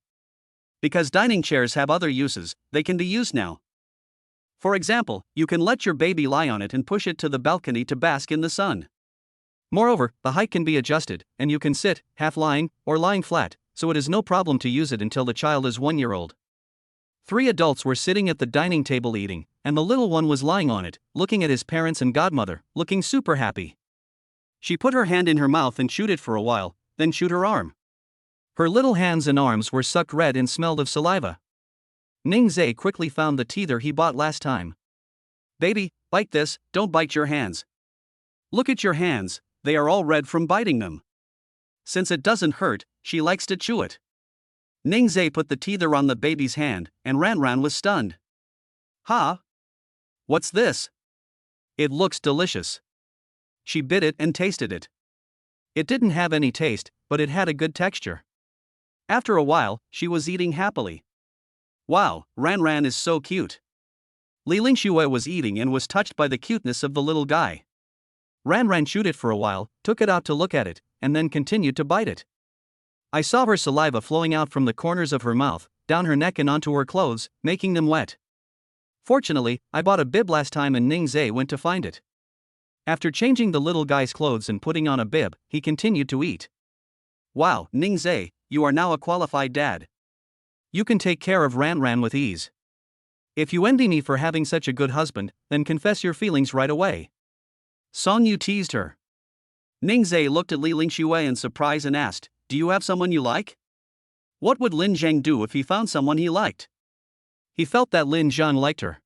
Because dining chairs have other uses, they can be used now. For example, you can let your baby lie on it and push it to the balcony to bask in the sun. Moreover, the height can be adjusted, and you can sit, half lying, or lying flat, so it is no problem to use it until the child is 1 year old. 3 adults were sitting at the dining table eating, and the little one was lying on it, looking at his parents and godmother, looking super happy. She put her hand in her mouth and chewed it for a while, then chewed her arm. Her little hands and arms were sucked red and smelled of saliva. Ning Zhe quickly found the teether he bought last time. Baby, bite this, don't bite your hands. Look at your hands, they are all red from biting them. Since it doesn't hurt, she likes to chew it. Ning Zhe put the teether on the baby's hand, and Ran Ran was stunned. Ha! What's this? It looks delicious. She bit it and tasted it. It didn't have any taste, but it had a good texture. After a while, she was eating happily. Wow, Ran Ran is so cute. Li Lingxue was eating and was touched by the cuteness of the little guy. Ran Ran chewed it for a while, took it out to look at it, and then continued to bite it. I saw her saliva flowing out from the corners of her mouth, down her neck and onto her clothes, making them wet. Fortunately, I bought a bib last time and Ning Zhe went to find it. After changing the little guy's clothes and putting on a bib, he continued to eat. Wow, Ning Zhe, you are now a qualified dad. You can take care of Ran Ran with ease. If you envy me for having such a good husband, then confess your feelings right away. Song Yu teased her. Ning Zhe looked at Li Lingxue in surprise and asked, do you have someone you like? What would Lin Zhang do if he found someone he liked? He felt that Lin Zhang liked her.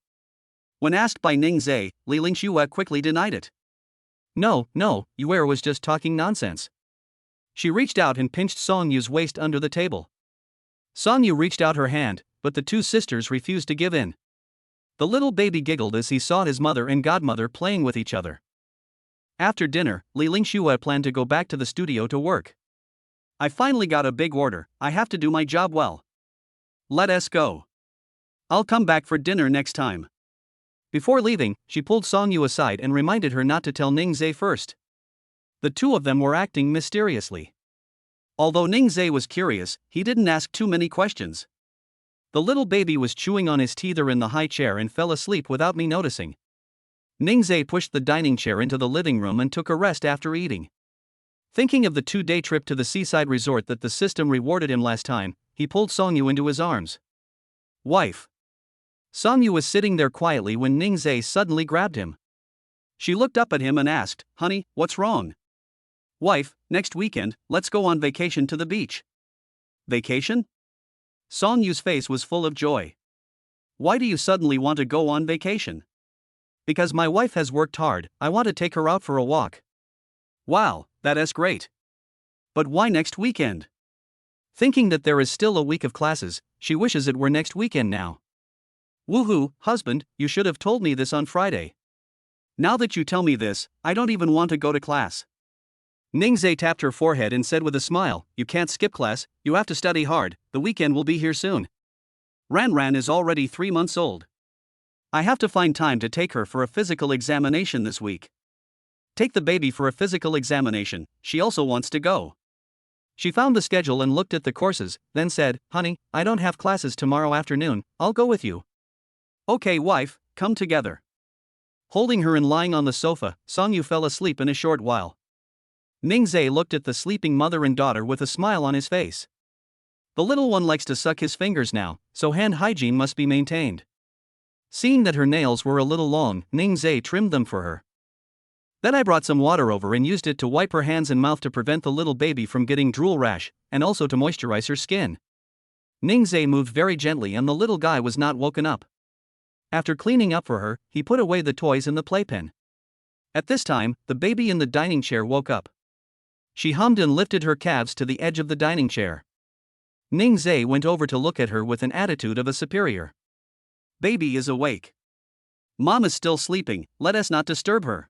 When asked by Ning Zhe, Li Lingxue quickly denied it. No, Yuer was just talking nonsense. She reached out and pinched Song Yu's waist under the table. Song Yu reached out her hand, but the two sisters refused to give in. The little baby giggled as he saw his mother and godmother playing with each other. After dinner, Li Lingxue planned to go back to the studio to work. I finally got a big order, I have to do my job well. Let us go. I'll come back for dinner next time. Before leaving, she pulled Song Yu aside and reminded her not to tell Ning Zhe first. The two of them were acting mysteriously. Although Ning Zhe was curious, he didn't ask too many questions. The little baby was chewing on his teether in the high chair and fell asleep without me noticing. Ning Zhe pushed the dining chair into the living room and took a rest after eating. Thinking of the 2-day trip to the seaside resort that the system rewarded him last time, he pulled Song Yu into his arms. Wife. Song Yu was sitting there quietly when Ning Zhe suddenly grabbed him. She looked up at him and asked, honey, what's wrong? Wife, next weekend, let's go on vacation to the beach. Vacation? Song Yu's face was full of joy. Why do you suddenly want to go on vacation? Because my wife has worked hard, I want to take her out for a walk. Wow, that is great. But why next weekend? Thinking that there is still a week of classes, she wishes it were next weekend now. Woohoo, husband, you should have told me this on Friday. Now that you tell me this, I don't even want to go to class. Ning Zhe tapped her forehead and said with a smile, you can't skip class, you have to study hard, the weekend will be here soon. Ran Ran is already 3 months old. I have to find time to take her for a physical examination this week. Take the baby for a physical examination, she also wants to go. She found the schedule and looked at the courses, then said, honey, I don't have classes tomorrow afternoon, I'll go with you. Okay wife, come together. Holding her and lying on the sofa, Song Yu fell asleep in a short while. Ning Zhe looked at the sleeping mother and daughter with a smile on his face. The little one likes to suck his fingers now, so hand hygiene must be maintained. Seeing that her nails were a little long, Ning Zhe trimmed them for her. Then I brought some water over and used it to wipe her hands and mouth to prevent the little baby from getting drool rash, and also to moisturize her skin. Ning Zhe moved very gently and the little guy was not woken up. After cleaning up for her, he put away the toys in the playpen. At this time, the baby in the dining chair woke up. She hummed and lifted her calves to the edge of the dining chair. Ningzhe went over to look at her with an attitude of a superior. Baby is awake. Mom is still sleeping, let us not disturb her.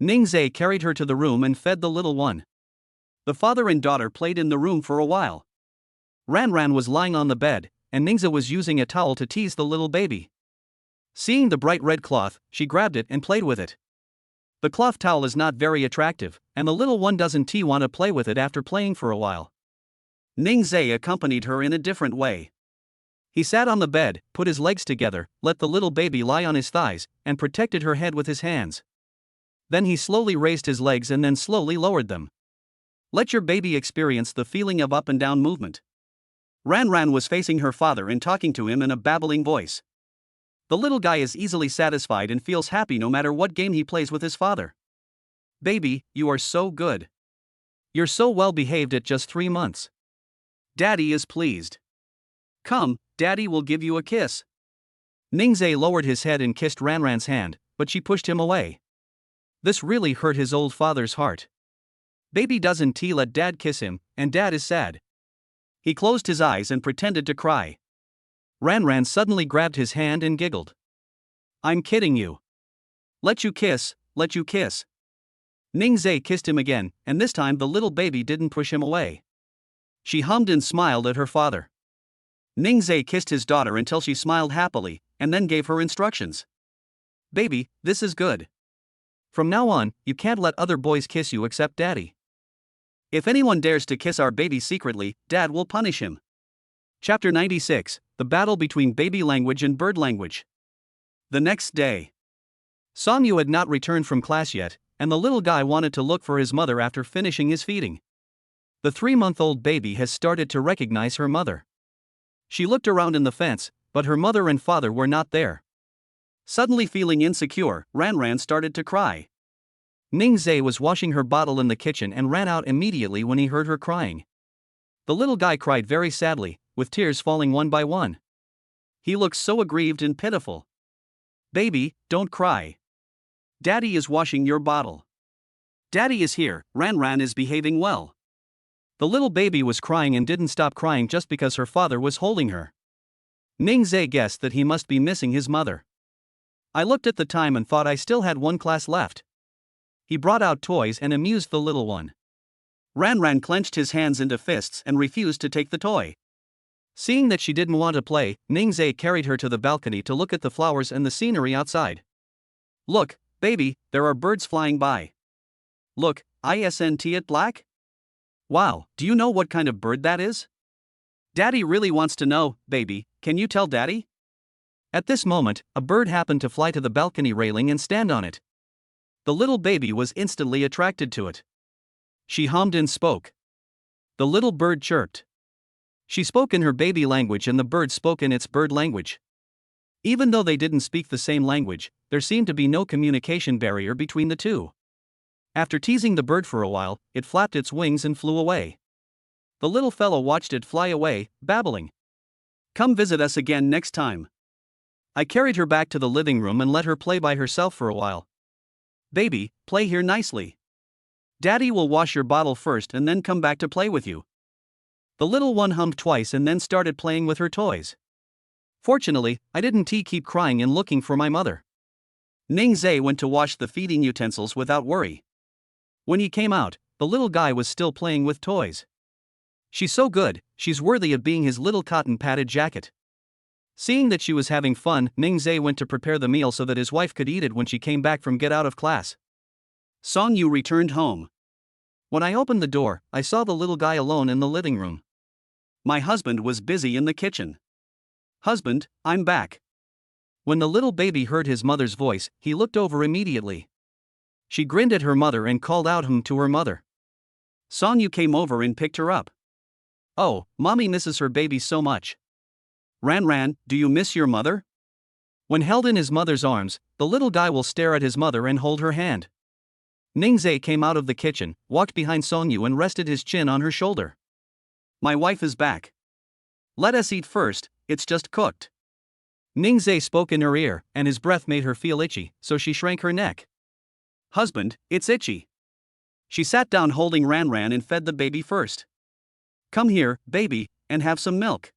Ningzhe carried her to the room and fed the little one. The father and daughter played in the room for a while. Ranran was lying on the bed, and Ningzhe was using a towel to tease the little baby. Seeing the bright red cloth, she grabbed it and played with it. The cloth towel is not very attractive, and the little one doesn't want to play with it after playing for a while. Ningzhe accompanied her in a different way. He sat on the bed, put his legs together, let the little baby lie on his thighs, and protected her head with his hands. Then he slowly raised his legs and then slowly lowered them. Let your baby experience the feeling of up and down movement. Ranran was facing her father and talking to him in a babbling voice. The little guy is easily satisfied and feels happy no matter what game he plays with his father. Baby, you are so good. You're so well behaved at just 3 months. Daddy is pleased. Come, Daddy will give you a kiss. Ningzhe lowered his head and kissed Ranran's hand, but she pushed him away. This really hurt his old father's heart. Baby doesn't let Dad kiss him, and Dad is sad. He closed his eyes and pretended to cry. Ranran suddenly grabbed his hand and giggled. I'm kidding you. Let you kiss, let you kiss. Ningzhe kissed him again, and this time the little baby didn't push him away. She hummed and smiled at her father. Ningzhe kissed his daughter until she smiled happily, and then gave her instructions. Baby, this is good. From now on, you can't let other boys kiss you except Daddy. If anyone dares to kiss our baby secretly, Dad will punish him. Chapter 96, The Battle Between Baby Language and Bird Language. The next day. Songyu had not returned from class yet, and the little guy wanted to look for his mother after finishing his feeding. The 3-month-old baby has started to recognize her mother. She looked around in the fence, but her mother and father were not there. Suddenly feeling insecure, Ranran started to cry. Ningzhe was washing her bottle in the kitchen and ran out immediately when he heard her crying. The little guy cried very sadly, with tears falling one by one. He looked so aggrieved and pitiful. Baby, don't cry. Daddy is washing your bottle. Daddy is here, Ranran is behaving well. The little baby was crying and didn't stop crying just because her father was holding her. Ningzhe guessed that he must be missing his mother. I looked at the time and thought I still had 1 class left. He brought out toys and amused the little one. Ranran clenched his hands into fists and refused to take the toy. Seeing that she didn't want to play, Ningzhe carried her to the balcony to look at the flowers and the scenery outside. Look, baby, there are birds flying by. Look, isn't it black? Wow, do you know what kind of bird that is? Daddy really wants to know, baby, can you tell Daddy? At this moment, a bird happened to fly to the balcony railing and stand on it. The little baby was instantly attracted to it. She hummed and spoke. The little bird chirped. She spoke in her baby language and the bird spoke in its bird language. Even though they didn't speak the same language, there seemed to be no communication barrier between the two. After teasing the bird for a while, it flapped its wings and flew away. The little fellow watched it fly away, babbling. Come visit us again next time. I carried her back to the living room and let her play by herself for a while. Baby, play here nicely. Daddy will wash your bottle first and then come back to play with you. The little one hummed twice and then started playing with her toys. Fortunately, I didn't keep crying and looking for my mother. Ningzhe went to wash the feeding utensils without worry. When he came out, the little guy was still playing with toys. She's so good, she's worthy of being his little cotton padded jacket. Seeing that she was having fun, Ningzhe went to prepare the meal so that his wife could eat it when she came back from get out of class. Songyu returned home. When I opened the door, I saw the little guy alone in the living room. My husband was busy in the kitchen. Husband, I'm back. When the little baby heard his mother's voice, he looked over immediately. She grinned at her mother and called out to her mother. Songyu came over and picked her up. Oh, mommy misses her baby so much. Ranran, do you miss your mother? When held in his mother's arms, the little guy will stare at his mother and hold her hand. Ningzhe came out of the kitchen, walked behind Songyu and rested his chin on her shoulder. My wife is back. Let us eat first, it's just cooked. Ningzhe spoke in her ear, and his breath made her feel itchy, so she shrank her neck. Husband, it's itchy. She sat down holding Ran Ran and fed the baby first. Come here, baby, and have some milk.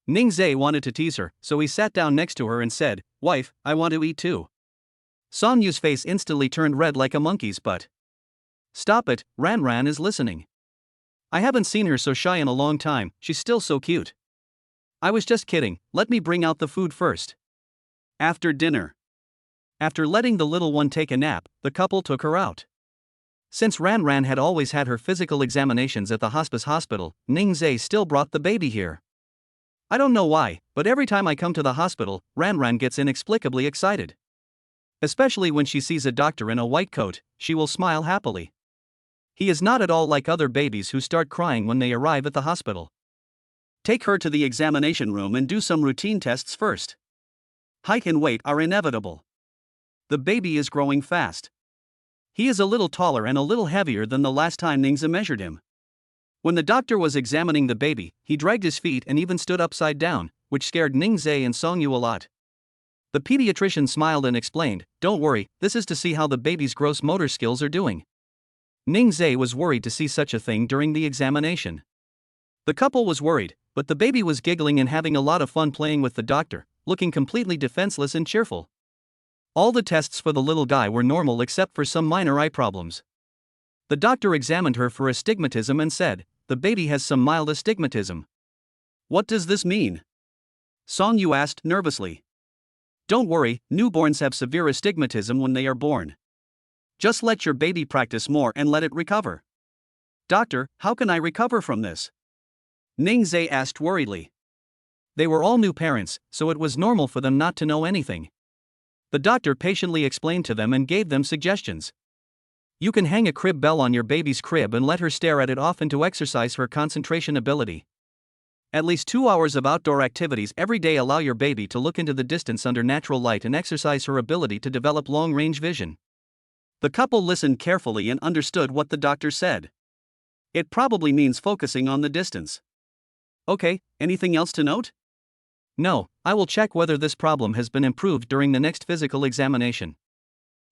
Ningzhe wanted to tease her, so he sat down next to her and said, Wife, I want to eat too. Song Yu's face instantly turned red like a monkey's butt. Stop it, Ran Ran is listening. I haven't seen her so shy in a long time, she's still so cute. I was just kidding, let me bring out the food first. After dinner. After letting the little one take a nap, the couple took her out. Since Ran Ran had always had her physical examinations at the hospice hospital, Ningzhe still brought the baby here. I don't know why, but every time I come to the hospital, Ran Ran gets inexplicably excited. Especially when she sees a doctor in a white coat, she will smile happily. He is not at all like other babies who start crying when they arrive at the hospital. Take her to the examination room and do some routine tests first. Height and weight are inevitable. The baby is growing fast. He is a little taller and a little heavier than the last time Ningzhe measured him. When the doctor was examining the baby, he dragged his feet and even stood upside down, which scared Ningzhe and Song Yu a lot. The pediatrician smiled and explained, Don't worry, this is to see how the baby's gross motor skills are doing. Ningzhe was worried to see such a thing during the examination. The couple was worried, but the baby was giggling and having a lot of fun playing with the doctor, looking completely defenseless and cheerful. All the tests for the little guy were normal except for some minor eye problems. The doctor examined her for astigmatism and said, The baby has some mild astigmatism. What does this mean? Song Yu asked nervously. Don't worry, newborns have severe astigmatism when they are born. Just let your baby practice more and let it recover. Doctor, how can I recover from this? Ningzhe asked worriedly. They were all new parents, so it was normal for them not to know anything. The doctor patiently explained to them and gave them suggestions. You can hang a crib bell on your baby's crib and let her stare at it often to exercise her concentration ability. At least 2 hours of outdoor activities every day allow your baby to look into the distance under natural light and exercise her ability to develop long-range vision. The couple listened carefully and understood what the doctor said. It probably means focusing on the distance. Okay, anything else to note? No, I will check whether this problem has been improved during the next physical examination.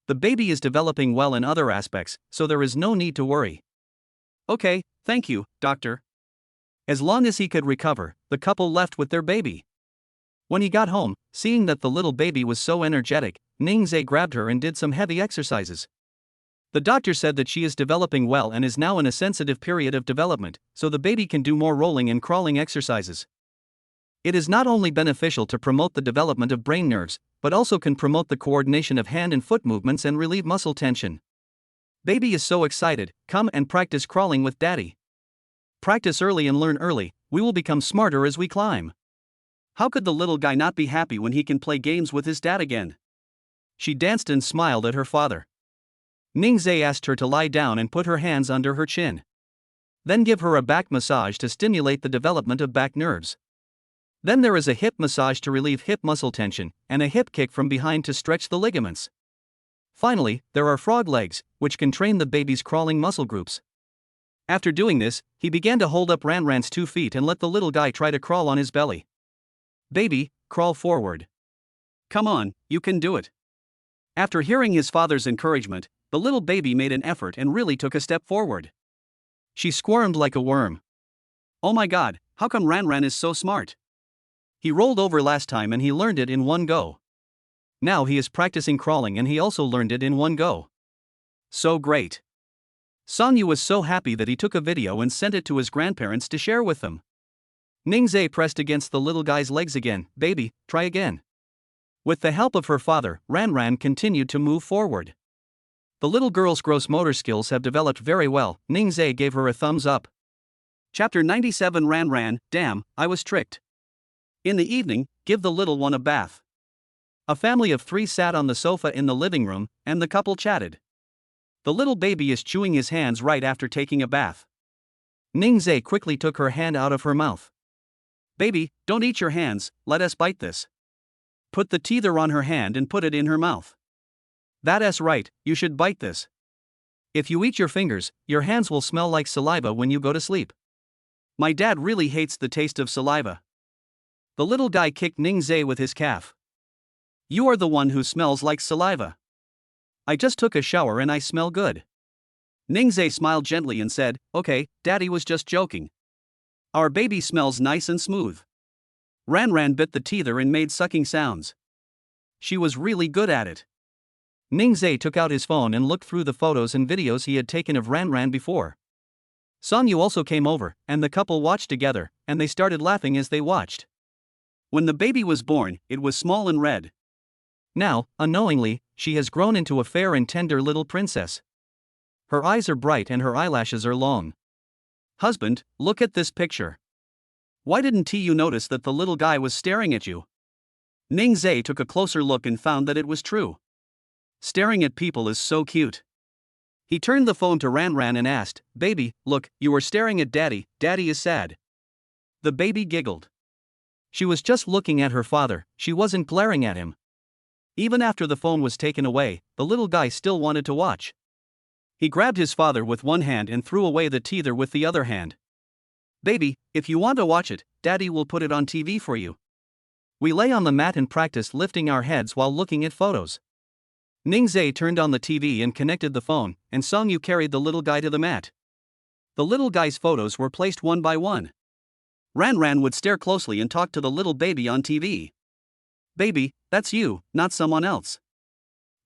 The baby is developing well in other aspects, so there is no need to worry. Okay, thank you, doctor. As long as he could recover, the couple left with their baby. When he got home, seeing that the little baby was so energetic, Ningzhe grabbed her and did some heavy exercises. The doctor said that she is developing well and is now in a sensitive period of development, so the baby can do more rolling and crawling exercises. It is not only beneficial to promote the development of brain nerves, but also can promote the coordination of hand and foot movements and relieve muscle tension. Baby is so excited, come and practice crawling with daddy. Practice early and learn early, we will become smarter as we climb. How could the little guy not be happy when he can play games with his dad again? She danced and smiled at her father. Ningzhe asked her to lie down and put her hands under her chin. Then give her a back massage to stimulate the development of back nerves. Then there is a hip massage to relieve hip muscle tension, and a hip kick from behind to stretch the ligaments. Finally, there are frog legs, which can train the baby's crawling muscle groups. After doing this, he began to hold up Ran Ran's 2 feet and let the little guy try to crawl on his belly. Baby, crawl forward. Come on, you can do it. After hearing his father's encouragement, the little baby made an effort and really took a step forward. She squirmed like a worm. Oh my god, how come Ran Ran is so smart? He rolled over last time and he learned it in one go. Now he is practicing crawling and he also learned it in one go. So great. Song Yu was so happy that he took a video and sent it to his grandparents to share with them. Ningzhe pressed against the little guy's legs again. Baby, try again. With the help of her father, Ran Ran continued to move forward. The little girl's gross motor skills have developed very well. Ningzhe gave her a thumbs up. Chapter 97 Ran Ran, damn, I was tricked. In the evening, give the little one a bath. A family of 3 sat on the sofa in the living room, and the couple chatted. The little baby is chewing his hands right after taking a bath. Ningzhe quickly took her hand out of her mouth. Baby, don't eat your hands, let us bite this. Put the teether on her hand and put it in her mouth. That's right, you should bite this. If you eat your fingers, your hands will smell like saliva when you go to sleep. My dad really hates the taste of saliva. The little guy kicked Ningzhe with his calf. You are the one who smells like saliva. I just took a shower and I smell good. Ningzhe smiled gently and said, okay, Daddy was just joking. Our baby smells nice and smooth. Ranran bit the teether and made sucking sounds. She was really good at it. Ningzhe took out his phone and looked through the photos and videos he had taken of Ranran before. Songyu also came over, and the couple watched together, and they started laughing as they watched. When the baby was born, it was small and red. Now, unknowingly, she has grown into a fair and tender little princess. Her eyes are bright and her eyelashes are long. Husband, look at this picture. Why didn't you notice that the little guy was staring at you? Ningzhe took a closer look and found that it was true. Staring at people is so cute. He turned the phone to Ranran and asked, baby, look, you are staring at Daddy, Daddy is sad. The baby giggled. She was just looking at her father, she wasn't glaring at him. Even after the phone was taken away, the little guy still wanted to watch. He grabbed his father with one hand and threw away the teether with the other hand. Baby, if you want to watch it, Daddy will put it on TV for you. We lay on the mat and practiced lifting our heads while looking at photos. Ningzhe turned on the TV and connected the phone, and Songyu carried the little guy to the mat. The little guy's photos were placed one by one. Ranran would stare closely and talk to the little baby on TV. Baby, that's you, not someone else.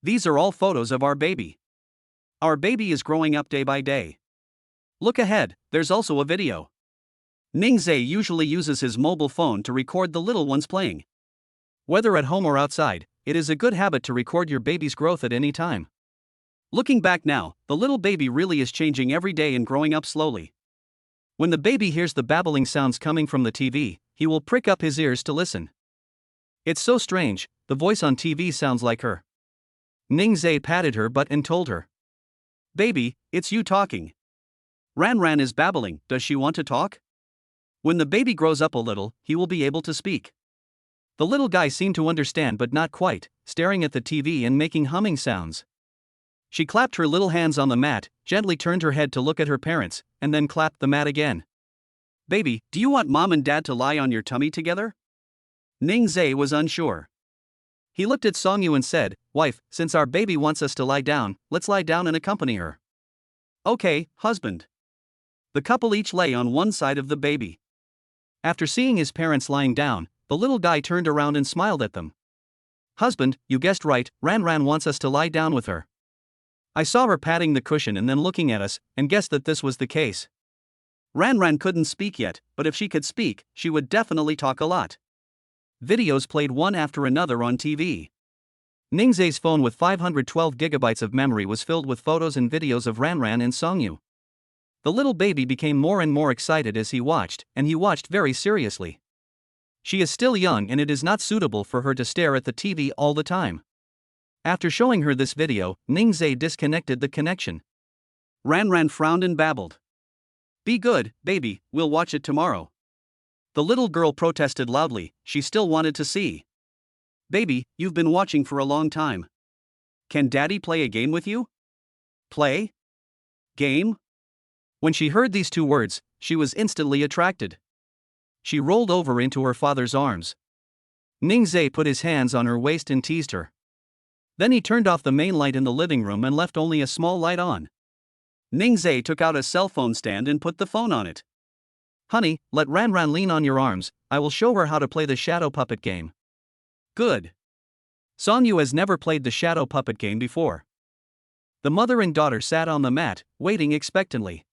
These are all photos of our baby. Our baby is growing up day by day. Look ahead, there's also a video. Ningzhe usually uses his mobile phone to record the little ones playing. Whether at home or outside, it is a good habit to record your baby's growth at any time. Looking back now, the little baby really is changing every day and growing up slowly. When the baby hears the babbling sounds coming from the TV, he will prick up his ears to listen. It's so strange, the voice on TV sounds like her. Ningzhe patted her butt and told her, baby, it's you talking. Ranran is babbling, does she want to talk? When the baby grows up a little, he will be able to speak. The little guy seemed to understand but not quite, staring at the TV and making humming sounds. She clapped her little hands on the mat, gently turned her head to look at her parents, and then clapped the mat again. Baby, do you want Mom and Dad to lie on your tummy together? Ningzhe was unsure. He looked at Songyu and said, wife, since our baby wants us to lie down, let's lie down and accompany her. Okay, husband. The couple each lay on one side of the baby. After seeing his parents lying down, the little guy turned around and smiled at them. Husband, you guessed right, Ranran wants us to lie down with her. I saw her patting the cushion and then looking at us, and guessed that this was the case. Ranran couldn't speak yet, but if she could speak, she would definitely talk a lot. Videos played one after another on TV. Ningzhe's phone with 512 gigabytes of memory was filled with photos and videos of Ranran and Songyu. The little baby became more and more excited as he watched, and he watched very seriously. She is still young and it is not suitable for her to stare at the TV all the time. After showing her this video, Ningzhe disconnected the connection. Ranran frowned and babbled. Be good, baby, we'll watch it tomorrow. The little girl protested loudly, she still wanted to see. Baby, you've been watching for a long time. Can Daddy play a game with you? Play? Game? When she heard these two words, she was instantly attracted. She rolled over into her father's arms. Ningzhe put his hands on her waist and teased her. Then he turned off the main light in the living room and left only a small light on. Ningzhe took out a cell phone stand and put the phone on it. Honey, let Ranran lean on your arms, I will show her how to play the shadow puppet game. Good. Songyu has never played the shadow puppet game before. The mother and daughter sat on the mat, waiting expectantly.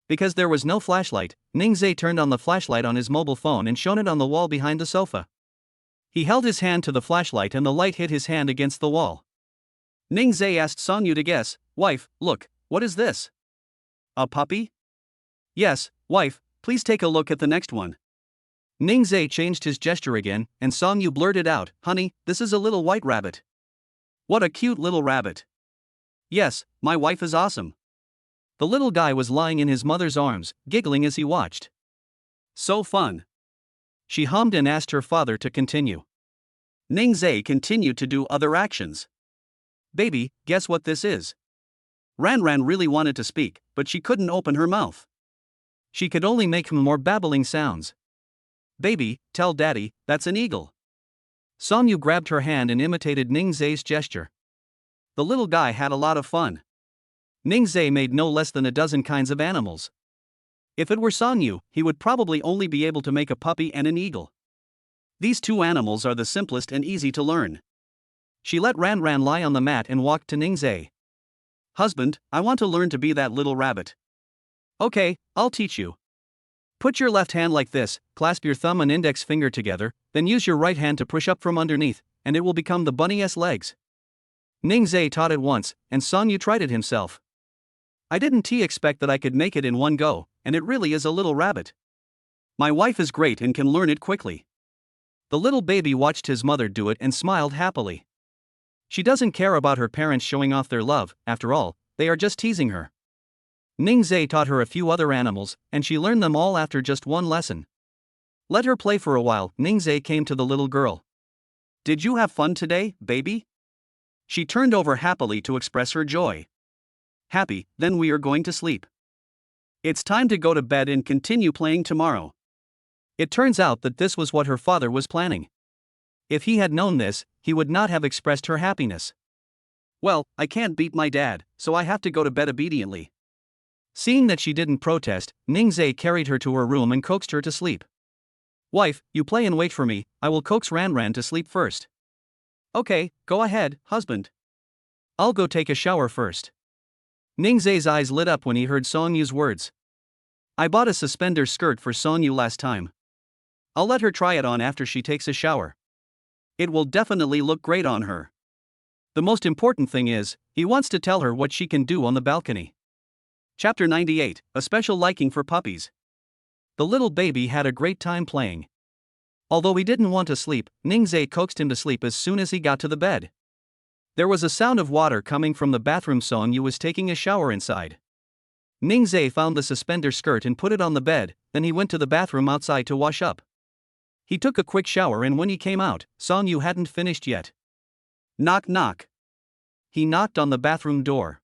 Because there was no flashlight, Ningzhe turned on the flashlight on his mobile phone and shone it on the wall behind the sofa. He held his hand to the flashlight and the light hit his hand against the wall. Ningzhe asked Songyu to guess, wife, look, what is this? A puppy? Yes, wife, please take a look at the next one. Ningzhe changed his gesture again, and Songyu blurted out, honey, this is a little white rabbit. What a cute little rabbit. Yes, my wife is awesome. The little guy was lying in his mother's arms, giggling as he watched. So fun. She hummed and asked her father to continue. Ningzhe continued to do other actions. Baby, guess what this is? Ranran really wanted to speak, but she couldn't open her mouth. She could only make more babbling sounds. Baby, tell Daddy, that's an eagle. Songyu grabbed her hand and imitated Ningzhe's gesture. the little guy had a lot of fun. Ningzai made no less than a dozen kinds of animals. If it were Songyu, he would probably only be able to make a puppy and an eagle. These two animals are the simplest and easy to learn. She let Ran lie on the mat and walked to Ningzai. Husband, I want to learn to be that little rabbit. Okay, I'll teach you. Put your left hand like this, clasp your thumb and index finger together, then use your right hand to push up from underneath, and it will become the bunny's legs. Ningzai taught it once, and Songyu tried it himself. I didn't expect that I could make it in one go, and it really is a little rabbit. My wife is great and can learn it quickly. The little baby watched his mother do it and smiled happily. She doesn't care about her parents showing off their love, after all, they are just teasing her. Ningzai taught her a few other animals, and she learned them all after just one lesson. Let her play for a while. Ningzai came to the little girl. Did you have fun today, baby? She turned over happily to express her joy. Happy, then we are going to sleep. It's time to go to bed and continue playing tomorrow. It turns out that this was what her father was planning. If he had known this, he would not have expressed her happiness. Well, I can't beat my dad, so I have to go to bed obediently. Seeing that she didn't protest, Ningzai carried her to her room and coaxed her to sleep. Wife, you play and wait for me, I will coax Ran to sleep first. Okay, go ahead, husband. I'll go take a shower first. Ningzai's eyes lit up when he heard Songyu's words. I bought a suspender skirt for Songyu last time. I'll let her try it on after she takes a shower. It will definitely look great on her. The most important thing is, he wants to tell her what she can do on the balcony. Chapter 98, A Special Liking for Puppies. The little baby had a great time playing. Although he didn't want to sleep, Ningzai coaxed him to sleep as soon as he got to the bed. There was a sound of water coming from the bathroom. Songyu was taking a shower inside. Ningzai found the suspender skirt and put it on the bed, then he went to the bathroom outside to wash up. He took a quick shower and when he came out, Songyu hadn't finished yet. Knock knock. He knocked on the bathroom door.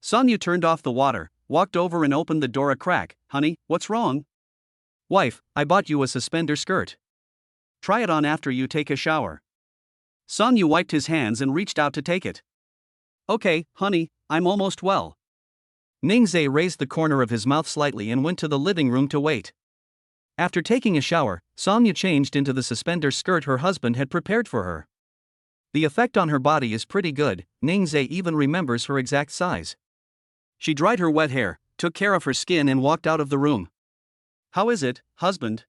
Songyu turned off the water, walked over and opened the door a crack. Honey, what's wrong? Wife, I bought you a suspender skirt. Try it on after you take a shower. Songyu wiped his hands and reached out to take it. Okay, honey, I'm almost well. Ningzai raised the corner of his mouth slightly and went to the living room to wait. After taking a shower, Songyu changed into the suspender skirt her husband had prepared for her. The effect on her body is pretty good. Ningzai even remembers her exact size. She dried her wet hair, took care of her skin and walked out of the room. How is it, husband?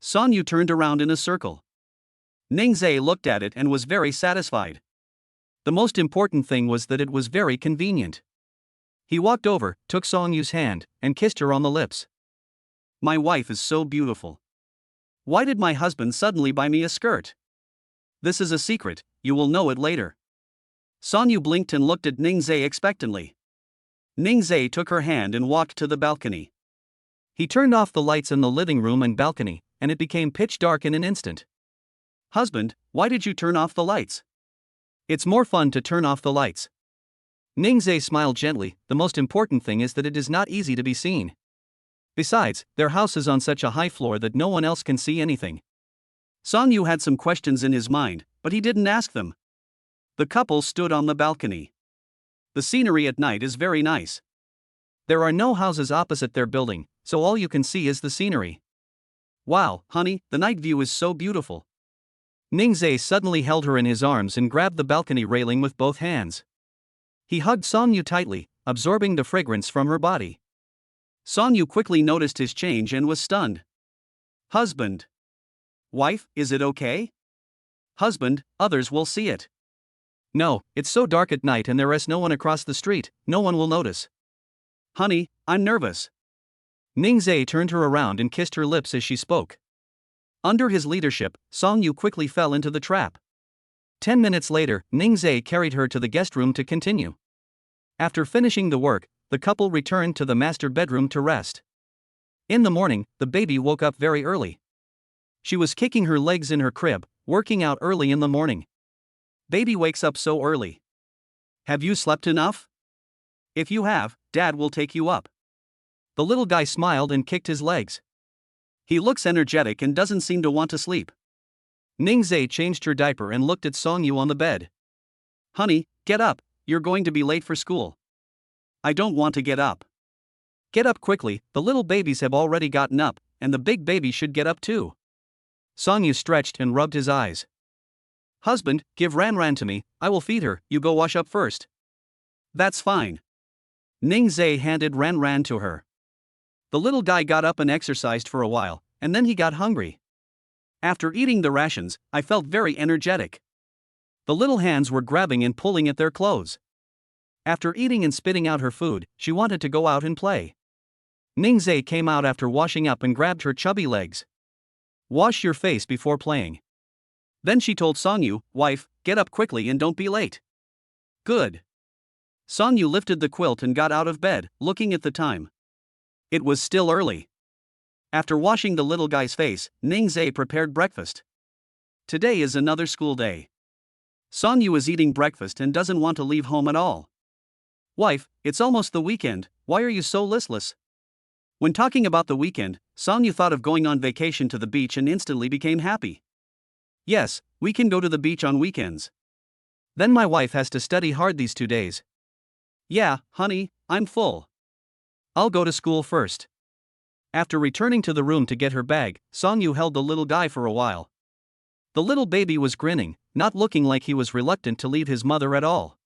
Songyu turned around in a circle. Ningzai looked at it and was very satisfied. The most important thing was that it was very convenient. He walked over, took Songyu's hand, and kissed her on the lips. My wife is so beautiful. Why did my husband suddenly buy me a skirt? This is a secret, you will know it later. Songyu blinked and looked at Ningzai expectantly. Ningzai took her hand and walked to the balcony. He turned off the lights in the living room and balcony, and it became pitch dark in an instant. Husband, why did you turn off the lights? It's more fun to turn off the lights. Ningzai smiled gently. The most important thing is that it is not easy to be seen. Besides, their house is on such a high floor that no one else can see anything. Songyu had some questions in his mind, but he didn't ask them. The couple stood on the balcony. The scenery at night is very nice. There are no houses opposite their building, so all you can see is the scenery. Wow, honey, the night view is so beautiful. Ningzai suddenly held her in his arms and grabbed the balcony railing with both hands. He hugged Songyu tightly, absorbing the fragrance from her body. Songyu quickly noticed his change and was stunned. Husband. Wife, is it okay? Husband, others will see it. No, it's so dark at night and there is no one across the street, no one will notice. Honey, I'm nervous. Ningzai turned her around and kissed her lips as she spoke. Under his leadership, Songyu quickly fell into the trap. 10 minutes later, Ningzai carried her to the guest room to continue. After finishing the work, the couple returned to the master bedroom to rest. In the morning, the baby woke up very early. She was kicking her legs in her crib, working out early in the morning. Baby wakes up so early. Have you slept enough? If you have, Dad will take you up. The little guy smiled and kicked his legs. He looks energetic and doesn't seem to want to sleep. Ningzai changed her diaper and looked at Songyu on the bed. Honey, get up, you're going to be late for school. I don't want to get up. Get up quickly, the little babies have already gotten up, and the big baby should get up too. Song-yu stretched and rubbed his eyes. Husband, give Ran to me, I will feed her, you go wash up first. That's fine. Ningzai handed Ran to her. The little guy got up and exercised for a while, and then he got hungry. After eating the rations, I felt very energetic. The little hands were grabbing and pulling at their clothes. After eating and spitting out her food, she wanted to go out and play. Ningzai came out after washing up and grabbed her chubby legs. Wash your face before playing. Then she told Song-yu, wife, get up quickly and don't be late. Good. Song-yu lifted the quilt and got out of bed, looking at the time. It was still early. After washing the little guy's face, Ningzai prepared breakfast. Today is another school day. Song-yu is eating breakfast and doesn't want to leave home at all. Wife, it's almost the weekend, why are you so listless? When talking about the weekend, Song-yu thought of going on vacation to the beach and instantly became happy. Yes, we can go to the beach on weekends. Then my wife has to study hard these 2 days. Yeah, honey, I'm full. I'll go to school first. After returning to the room to get her bag, Song-yu held the little guy for a while. The little baby was grinning, not looking like he was reluctant to leave his mother at all.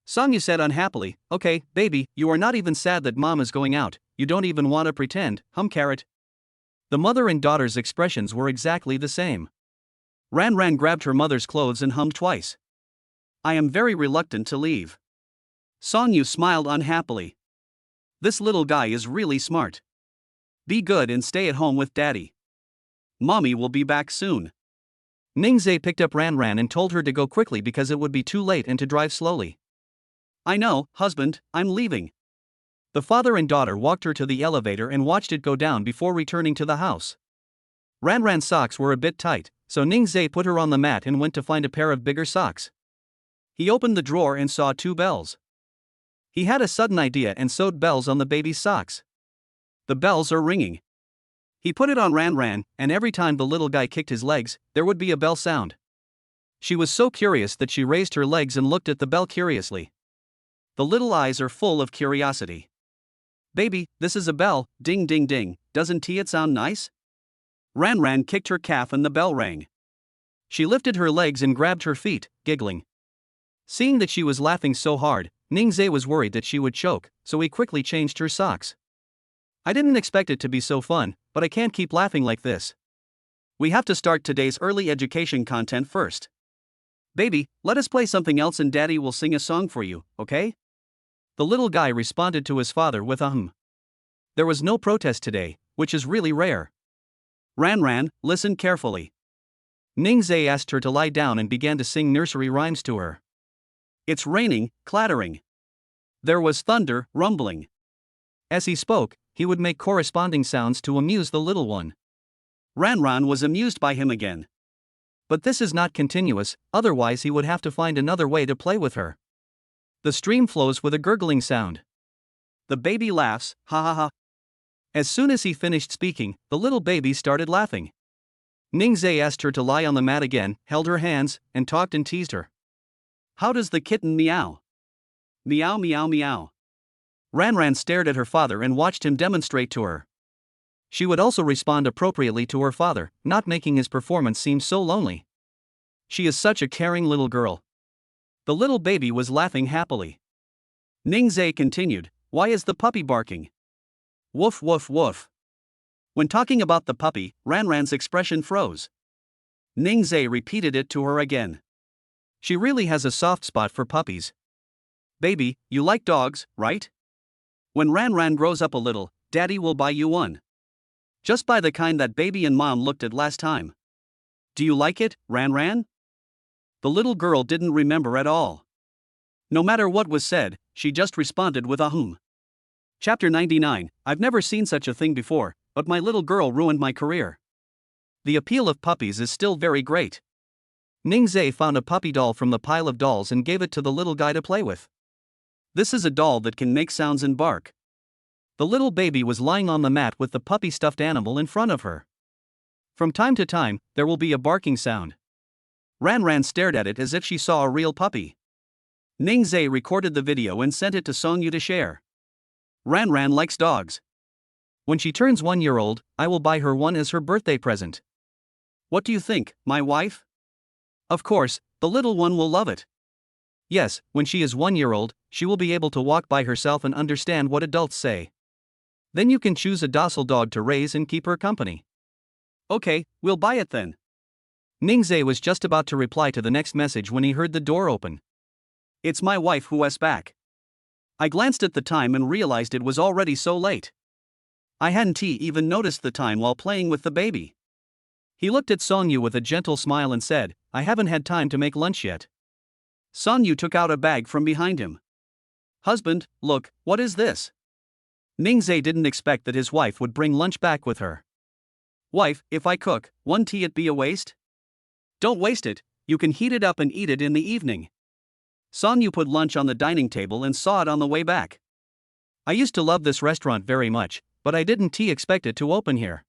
Song-yu said unhappily, okay, baby, you are not even sad that mom is going out, you don't even want to pretend, carrot. The mother and daughter's expressions were exactly the same. Ran grabbed her mother's clothes and hummed twice. I am very reluctant to leave. Song-yu smiled unhappily. This little guy is really smart. Be good and stay at home with daddy. Mommy will be back soon. Ningzai picked up Ran and told her to go quickly because it would be too late and to drive slowly. I know, husband, I'm leaving. The father and daughter walked her to the elevator and watched it go down before returning to the house. Ran's socks were a bit tight, so Ningzai put her on the mat and went to find a pair of bigger socks. He opened the drawer and saw 2 bells. He had a sudden idea and sewed bells on the baby's socks. The bells are ringing. He put it on Ran, and every time the little guy kicked his legs, there would be a bell sound. She was so curious that she raised her legs and looked at the bell curiously. The little eyes are full of curiosity. Baby, this is a bell, ding ding ding, doesn't it sound nice? Ran kicked her calf and the bell rang. She lifted her legs and grabbed her feet, giggling. Seeing that she was laughing so hard, Ningzai was worried that she would choke, so he quickly changed her socks. I didn't expect it to be so fun, but I can't keep laughing like this. We have to start today's early education content first. Baby, let us play something else and daddy will sing a song for you, okay? The little guy responded to his father with a hum. There was no protest today, which is really rare. Ran, listen carefully. Ningzai asked her to lie down and began to sing nursery rhymes to her. It's raining, clattering. There was thunder, rumbling. As he spoke, he would make corresponding sounds to amuse the little one. Ran was amused by him again. But this is not continuous, otherwise he would have to find another way to play with her. The stream flows with a gurgling sound. The baby laughs, ha ha ha. As soon as he finished speaking, the little baby started laughing. Ningzai asked her to lie on the mat again, held her hands, and talked and teased her. How does the kitten meow? Meow meow meow. Ran stared at her father and watched him demonstrate to her. She would also respond appropriately to her father, not making his performance seem so lonely. She is such a caring little girl. The little baby was laughing happily. Ningzai continued, why is the puppy barking? Woof woof woof. When talking about the puppy, Ran's expression froze. Ningzai repeated it to her again. She really has a soft spot for puppies. Baby, you like dogs, right? When Ran grows up a little, daddy will buy you one. Just buy the kind that baby and mom looked at last time. Do you like it, Ran? The little girl didn't remember at all. No matter what was said, she just responded with a hum. Chapter 99, I've never seen such a thing before, but my little girl ruined my career. The appeal of puppies is still very great. Ningzai found a puppy doll from the pile of dolls and gave it to the little guy to play with. This is a doll that can make sounds and bark. The little baby was lying on the mat with the puppy stuffed animal in front of her. From time to time, there will be a barking sound. Ran stared at it as if she saw a real puppy. Ningzhe recorded the video and sent it to Songyu to share. Ranran likes dogs. When she turns 1 year old, I will buy her one as her birthday present. What do you think, my wife? Of course, the little one will love it. Yes, when she is 1 year old, she will be able to walk by herself and understand what adults say. Then you can choose a docile dog to raise and keep her company. Okay, we'll buy it then. Ningzhe was just about to reply to the next message when he heard the door open. It's my wife who is back. I glanced at the time and realized it was already so late. I hadn't even noticed the time while playing with the baby. He looked at Songyu with a gentle smile and said, I haven't had time to make lunch yet. Songyu took out a bag from behind him. Husband, look, what is this? Ningzhe didn't expect that his wife would bring lunch back with her. Wife, if I cook, won't it be a waste? Don't waste it, you can heat it up and eat it in the evening. Songyu put lunch on the dining table and saw it on the way back. I used to love this restaurant very much, but I didn't expect it to open here.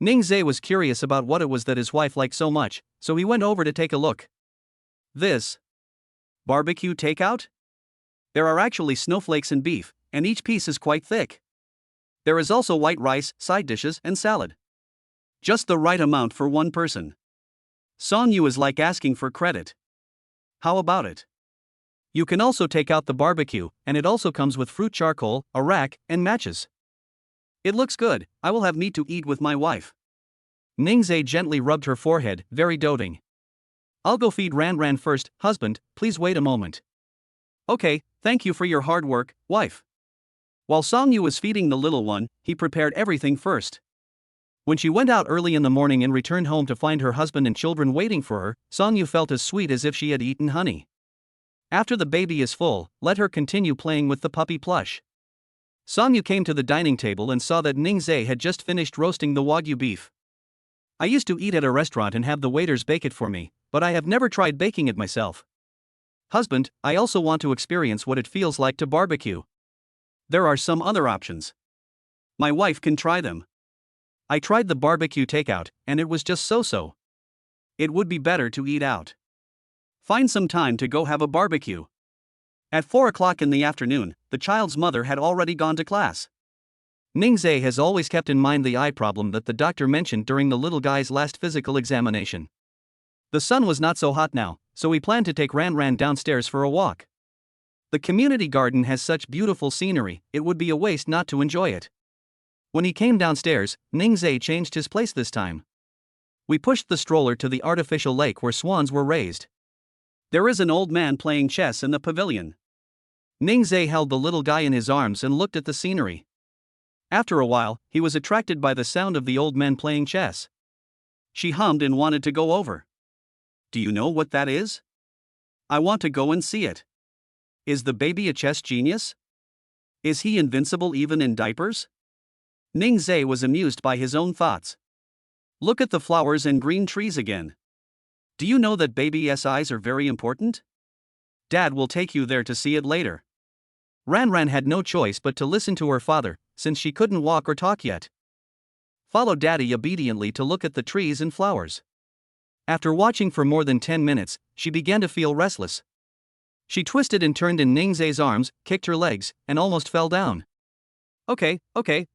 Ningzhe was curious about what it was that his wife liked so much, so he went over to take a look. This barbecue takeout? There are actually snowflakes and beef, and each piece is quite thick. There is also white rice, side dishes, and salad. Just the right amount for one person. Songyu is like asking for credit. How about it? You can also take out the barbecue, and it also comes with fruit charcoal, a rack, and matches. It looks good, I will have meat to eat with my wife. Ningzhe gently rubbed her forehead, very doting. I'll go feed Ranran first, husband, please wait a moment. Okay, thank you for your hard work, wife. While Songyu was feeding the little one, he prepared everything first. When she went out early in the morning and returned home to find her husband and children waiting for her, Songyu felt as sweet as if she had eaten honey. After the baby is full, let her continue playing with the puppy plush. Songyu came to the dining table and saw that Ningzhe had just finished roasting the Wagyu beef. I used to eat at a restaurant and have the waiters bake it for me, but I have never tried baking it myself. Husband, I also want to experience what it feels like to barbecue. There are some other options. My wife can try them. I tried the barbecue takeout, and it was just so-so. It would be better to eat out. Find some time to go have a barbecue. At 4 o'clock in the afternoon, the child's mother had already gone to class. Ningzhe has always kept in mind the eye problem that the doctor mentioned during the little guy's last physical examination. The sun was not so hot now, so he planned to take Ranran downstairs for a walk. The community garden has such beautiful scenery, it would be a waste not to enjoy it. When he came downstairs, Ningzhe changed his place this time. We pushed the stroller to the artificial lake where swans were raised. There is an old man playing chess in the pavilion. Ningzhe held the little guy in his arms and looked at the scenery. After a while, he was attracted by the sound of the old men playing chess. She hummed and wanted to go over. Do you know what that is? I want to go and see it. Is the baby a chess genius? Is he invincible even in diapers? Ningzhe was amused by his own thoughts. Look at the flowers and green trees again. Do you know that baby's eyes are very important? Dad will take you there to see it later. Ranran had no choice but to listen to her father, since she couldn't walk or talk yet. Follow Daddy obediently to look at the trees and flowers. After watching for more than 10 minutes, she began to feel restless. She twisted and turned in Ningzhe's arms, kicked her legs, and almost fell down. Okay,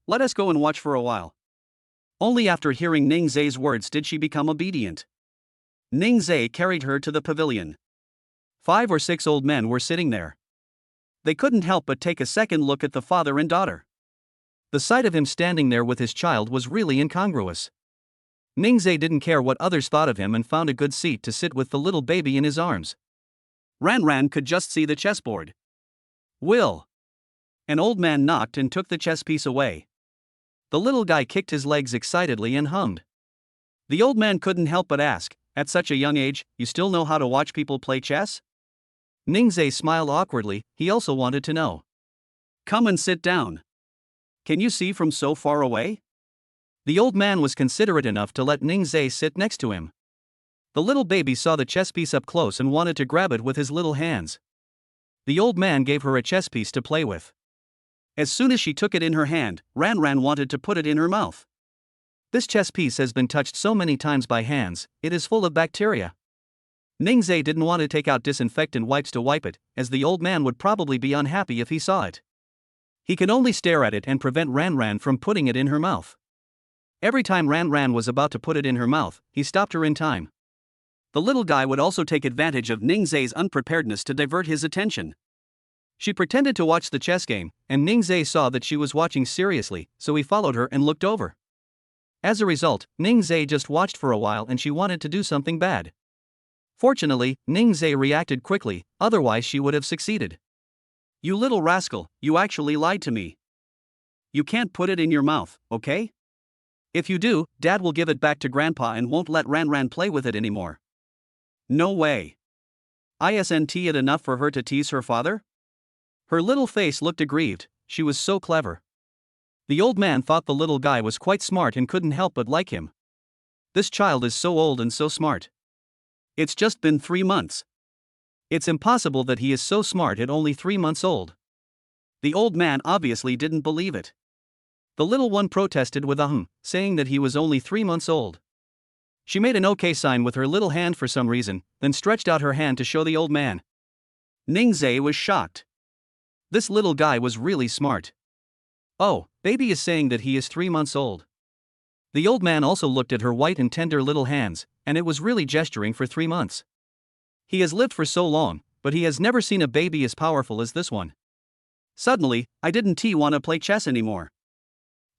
let us go and watch for a while. Only after hearing Ningzhe's words did she become obedient. Ningzhe carried her to the pavilion. 5 or 6 old men were sitting there. They couldn't help but take a second look at the father and daughter. The sight of him standing there with his child was really incongruous. Ningzhe didn't care what others thought of him and found a good seat to sit with the little baby in his arms. Ranran could just see the chessboard. Will. An old man knocked and took the chess piece away. The little guy kicked his legs excitedly and hummed. The old man couldn't help but ask, at such a young age, you still know how to watch people play chess? Ningzhe smiled awkwardly, he also wanted to know. Come and sit down. Can you see from so far away? The old man was considerate enough to let Ningzhe sit next to him. The little baby saw the chess piece up close and wanted to grab it with his little hands. The old man gave her a chess piece to play with. As soon as she took it in her hand, Ranran wanted to put it in her mouth. This chess piece has been touched so many times by hands, it is full of bacteria. Ningzai didn't want to take out disinfectant wipes to wipe it, as the old man would probably be unhappy if he saw it. He could only stare at it and prevent Ranran from putting it in her mouth. Every time Ranran was about to put it in her mouth, he stopped her in time. The little guy would also take advantage of Ningzai's unpreparedness to divert his attention. She pretended to watch the chess game, and Ningzai saw that she was watching seriously, so he followed her and looked over. As a result, Ningzai just watched for a while and she wanted to do something bad. Fortunately, Ningzai reacted quickly, otherwise she would have succeeded. "You little rascal, you actually lied to me. You can't put it in your mouth, okay? If you do, Dad will give it back to Grandpa and won't let Ranran play with it anymore." "No way. Isn't it enough for her to tease her father?" Her little face looked aggrieved, she was so clever. The old man thought the little guy was quite smart and couldn't help but like him. This child is so old and so smart. It's just been 3 months. It's impossible that he is so smart at only 3 months old. The old man obviously didn't believe it. The little one protested with a saying that he was only 3 months old. She made an OK sign with her little hand for some reason, then stretched out her hand to show the old man. Ningzai was shocked. This little guy was really smart. "Oh, baby is saying that he is 3 months old." The old man also looked at her white and tender little hands, and it was really gesturing for 3 months. He has lived for so long, but he has never seen a baby as powerful as this one. Suddenly, I didn't want to play chess anymore.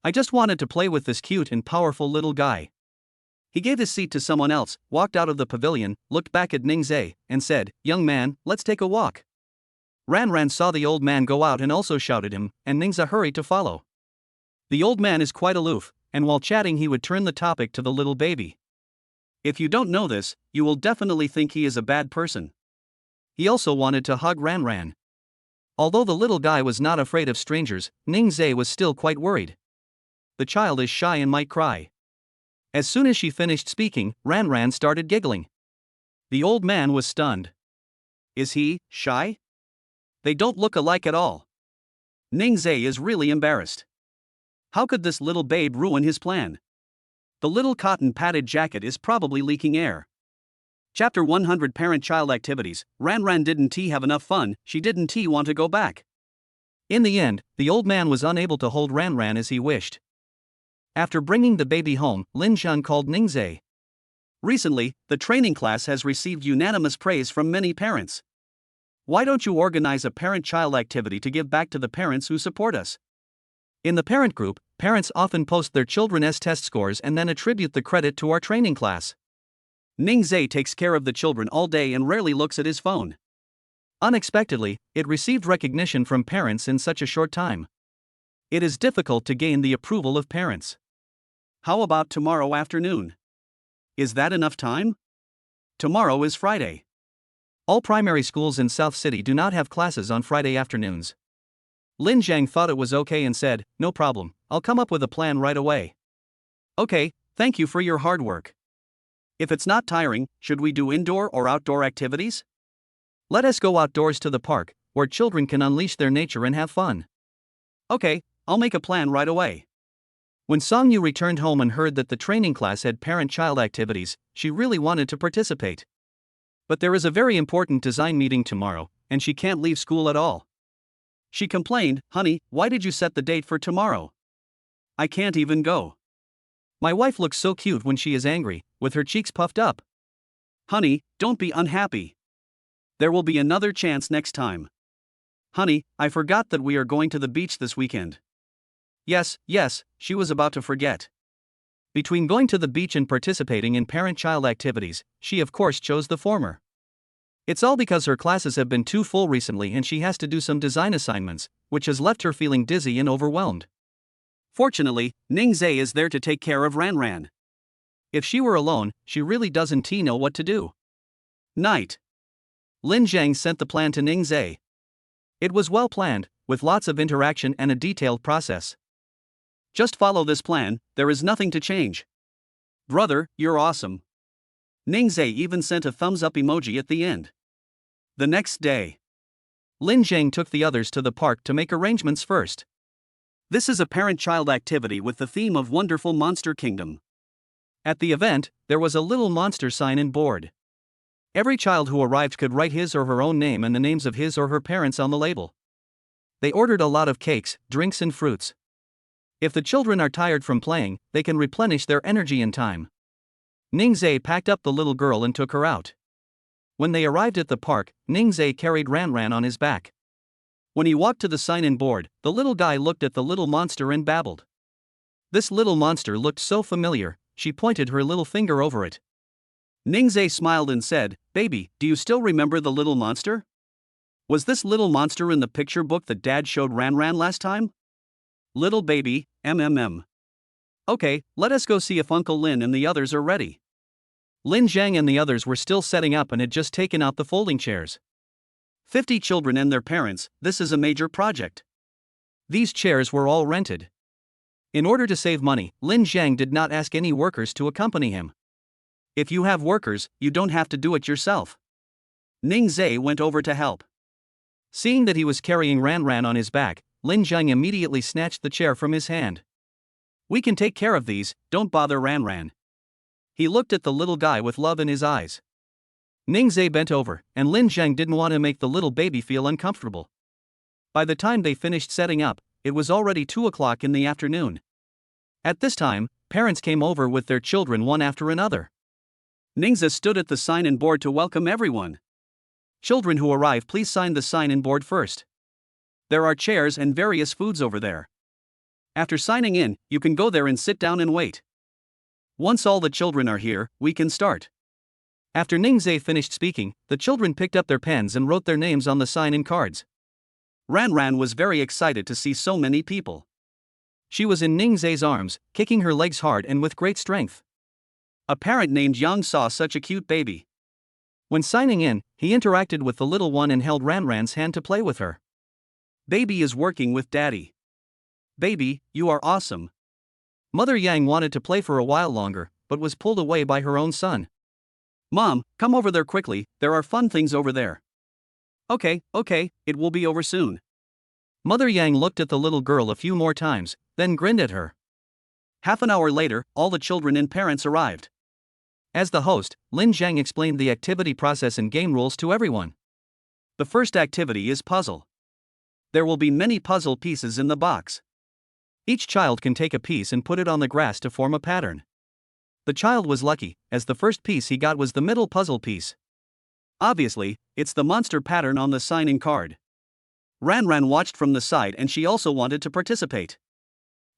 I just wanted to play with this cute and powerful little guy. He gave his seat to someone else, walked out of the pavilion, looked back at Ningzai, and said, "Young man, let's take a walk." Ranran saw the old man go out and also shouted him, and Ningzai hurried to follow. The old man is quite aloof, and while chatting he would turn the topic to the little baby. If you don't know this, you will definitely think he is a bad person. He also wanted to hug Ranran. Although the little guy was not afraid of strangers, Ningzai was still quite worried. The child is shy and might cry. As soon as she finished speaking, Ranran started giggling. The old man was stunned. Is he shy? They don't look alike at all. Ningzai is really embarrassed. How could this little babe ruin his plan? The little cotton padded jacket is probably leaking air. Chapter 100 Parent-Child Activities. Ranran didn't have enough fun, she didn't want to go back. In the end, the old man was unable to hold Ranran as he wished. After bringing the baby home, Lin Zhan called Ningzai. "Recently, the training class has received unanimous praise from many parents. Why don't you organize a parent-child activity to give back to the parents who support us?" In the parent group, parents often post their children's test scores and then attribute the credit to our training class. Ningzai takes care of the children all day and rarely looks at his phone. Unexpectedly, it received recognition from parents in such a short time. It is difficult to gain the approval of parents. How about tomorrow afternoon? Is that enough time? Tomorrow is Friday. All primary schools in South City do not have classes on Friday afternoons. Lin Zhang thought it was okay and said, "No problem, I'll come up with a plan right away." "Okay, thank you for your hard work. If it's not tiring, should we do indoor or outdoor activities? Let us go outdoors to the park, where children can unleash their nature and have fun." "Okay, I'll make a plan right away." When Song Yu returned home and heard that the training class had parent-child activities, she really wanted to participate. But there is a very important design meeting tomorrow, and she can't leave school at all. She complained, "Honey, why did you set the date for tomorrow? I can't even go. My wife looks so cute when she is angry, with her cheeks puffed up." "Honey, don't be unhappy. There will be another chance next time. Honey, I forgot that we are going to the beach this weekend." Yes, she was about to forget. Between going to the beach and participating in parent-child activities, she of course chose the former. It's all because her classes have been too full recently and she has to do some design assignments, which has left her feeling dizzy and overwhelmed. Fortunately, Ningzai is there to take care of Ranran. If she were alone, she really doesn't know what to do. Night. Lin Zhang sent the plan to Ningzai. It was well planned, with lots of interaction and a detailed process. "Just follow this plan, there is nothing to change. Brother, you're awesome." Ningzai even sent a thumbs-up emoji at the end. The next day, Lin Zhang took the others to the park to make arrangements first. This is a parent-child activity with the theme of Wonderful Monster Kingdom. At the event, there was a little monster sign and board. Every child who arrived could write his or her own name and the names of his or her parents on the label. They ordered a lot of cakes, drinks, and fruits. If the children are tired from playing, they can replenish their energy in time. Ningzhe packed up the little girl and took her out. When they arrived at the park, Ningzhe carried Ranran on his back. When he walked to the sign-in board, the little guy looked at the little monster and babbled. This little monster looked so familiar, she pointed her little finger over it. Ningzhe smiled and said, "Baby, do you still remember the little monster? Was this little monster in the picture book that Dad showed Ranran last time?" "Little baby, Okay, let us go see if Uncle Lin and the others are ready." Lin Zhang and the others were still setting up and had just taken out the folding chairs. 50 children and their parents, this is a major project. These chairs were all rented. In order to save money, Lin Zhang did not ask any workers to accompany him. If you have workers, you don't have to do it yourself. Ningzhe went over to help. Seeing that he was carrying Ranran on his back, Lin Zhang immediately snatched the chair from his hand. "We can take care of these, don't bother Ranran." He looked at the little guy with love in his eyes. Ningzhe bent over, and Lin Zhang didn't want to make the little baby feel uncomfortable. By the time they finished setting up, it was already 2 o'clock in the afternoon. At this time, parents came over with their children one after another. Ningzhe stood at the sign-in board to welcome everyone. "Children who arrive, please sign the sign-in board first. There are chairs and various foods over there. After signing in, you can go there and sit down and wait. Once all the children are here, we can start." After Ningzhe finished speaking, the children picked up their pens and wrote their names on the sign-in cards. Ranran was very excited to see so many people. She was in Ningzhe's arms, kicking her legs hard and with great strength. A parent named Yang saw such a cute baby. When signing in, he interacted with the little one and held Ranran's hand to play with her. "Baby is working with Daddy. Baby, you are awesome." Mother Yang wanted to play for a while longer, but was pulled away by her own son. "Mom, come over there quickly, there are fun things over there." Okay, it will be over soon." Mother Yang looked at the little girl a few more times, then grinned at her. Half an hour later, all the children and parents arrived. As the host, Lin Zhang explained the activity process and game rules to everyone. The first activity is puzzle. There will be many puzzle pieces in the box. Each child can take a piece and put it on the grass to form a pattern. The child was lucky, as the first piece he got was the middle puzzle piece. Obviously, it's the monster pattern on the sign-in card. Ranran watched from the side and she also wanted to participate.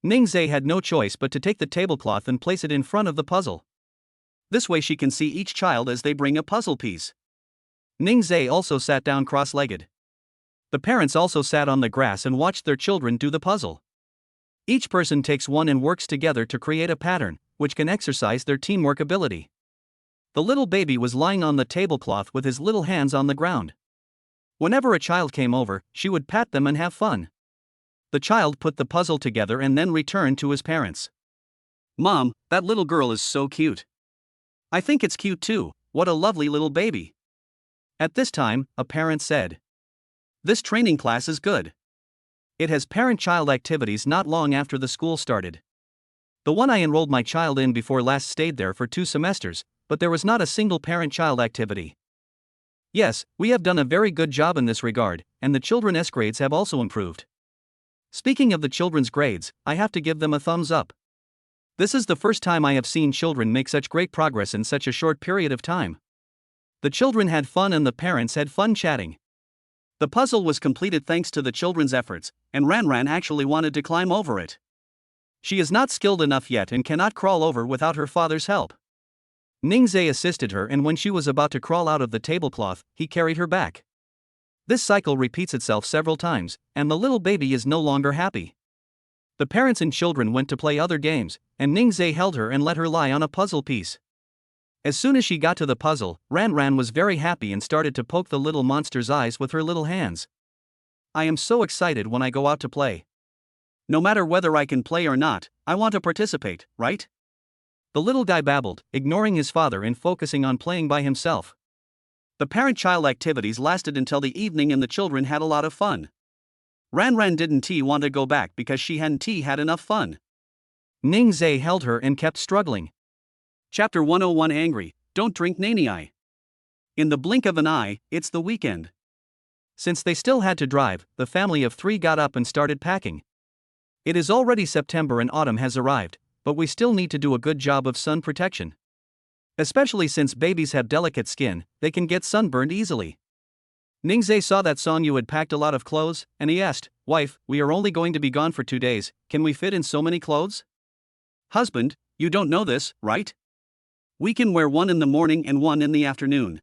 Ningzhe had no choice but to take the tablecloth and place it in front of the puzzle. This way she can see each child as they bring a puzzle piece. Ningzhe also sat down cross-legged. The parents also sat on the grass and watched their children do the puzzle. Each person takes one and works together to create a pattern, which can exercise their teamwork ability. The little baby was lying on the tablecloth with his little hands on the ground. Whenever a child came over, she would pat them and have fun. The child put the puzzle together and then returned to his parents. "Mom, that little girl is so cute." "I think it's cute too, what a lovely little baby." At this time, a parent said, "This training class is good. It has parent-child activities not long after the school started. The one I enrolled my child in before last stayed there for 2 semesters, but there was not a single parent-child activity. Yes, we have done a very good job in this regard, and the children's grades have also improved. Speaking of the children's grades, I have to give them a thumbs up. This is the first time I have seen children make such great progress in such a short period of time. The children had fun and the parents had fun chatting. The puzzle was completed thanks to the children's efforts, and Ranran actually wanted to climb over it. She is not skilled enough yet and cannot crawl over without her father's help. Ningzhe assisted her, and when she was about to crawl out of the tablecloth, he carried her back. This cycle repeats itself several times, and the little baby is no longer happy. The parents and children went to play other games, and Ningzhe held her and let her lie on a puzzle piece. As soon as she got to the puzzle, Ranran was very happy and started to poke the little monster's eyes with her little hands. "I am so excited when I go out to play. No matter whether I can play or not, I want to participate, right?" The little guy babbled, ignoring his father and focusing on playing by himself. The parent-child activities lasted until the evening and the children had a lot of fun. Ranran didn't want to go back because she hadn't had enough fun. Ningzhe held her and kept struggling. Chapter 101 Angry, Don't Drink Nanai. In the blink of an eye, it's the weekend. Since they still had to drive, the family of 3 got up and started packing. It is already September and autumn has arrived, but we still need to do a good job of sun protection. Especially since babies have delicate skin, they can get sunburned easily. Ningze saw that Songyu had packed a lot of clothes, and he asked, "Wife, we are only going to be gone for 2 days, can we fit in so many clothes?" "Husband, you don't know this, right? We can wear one in the morning and one in the afternoon."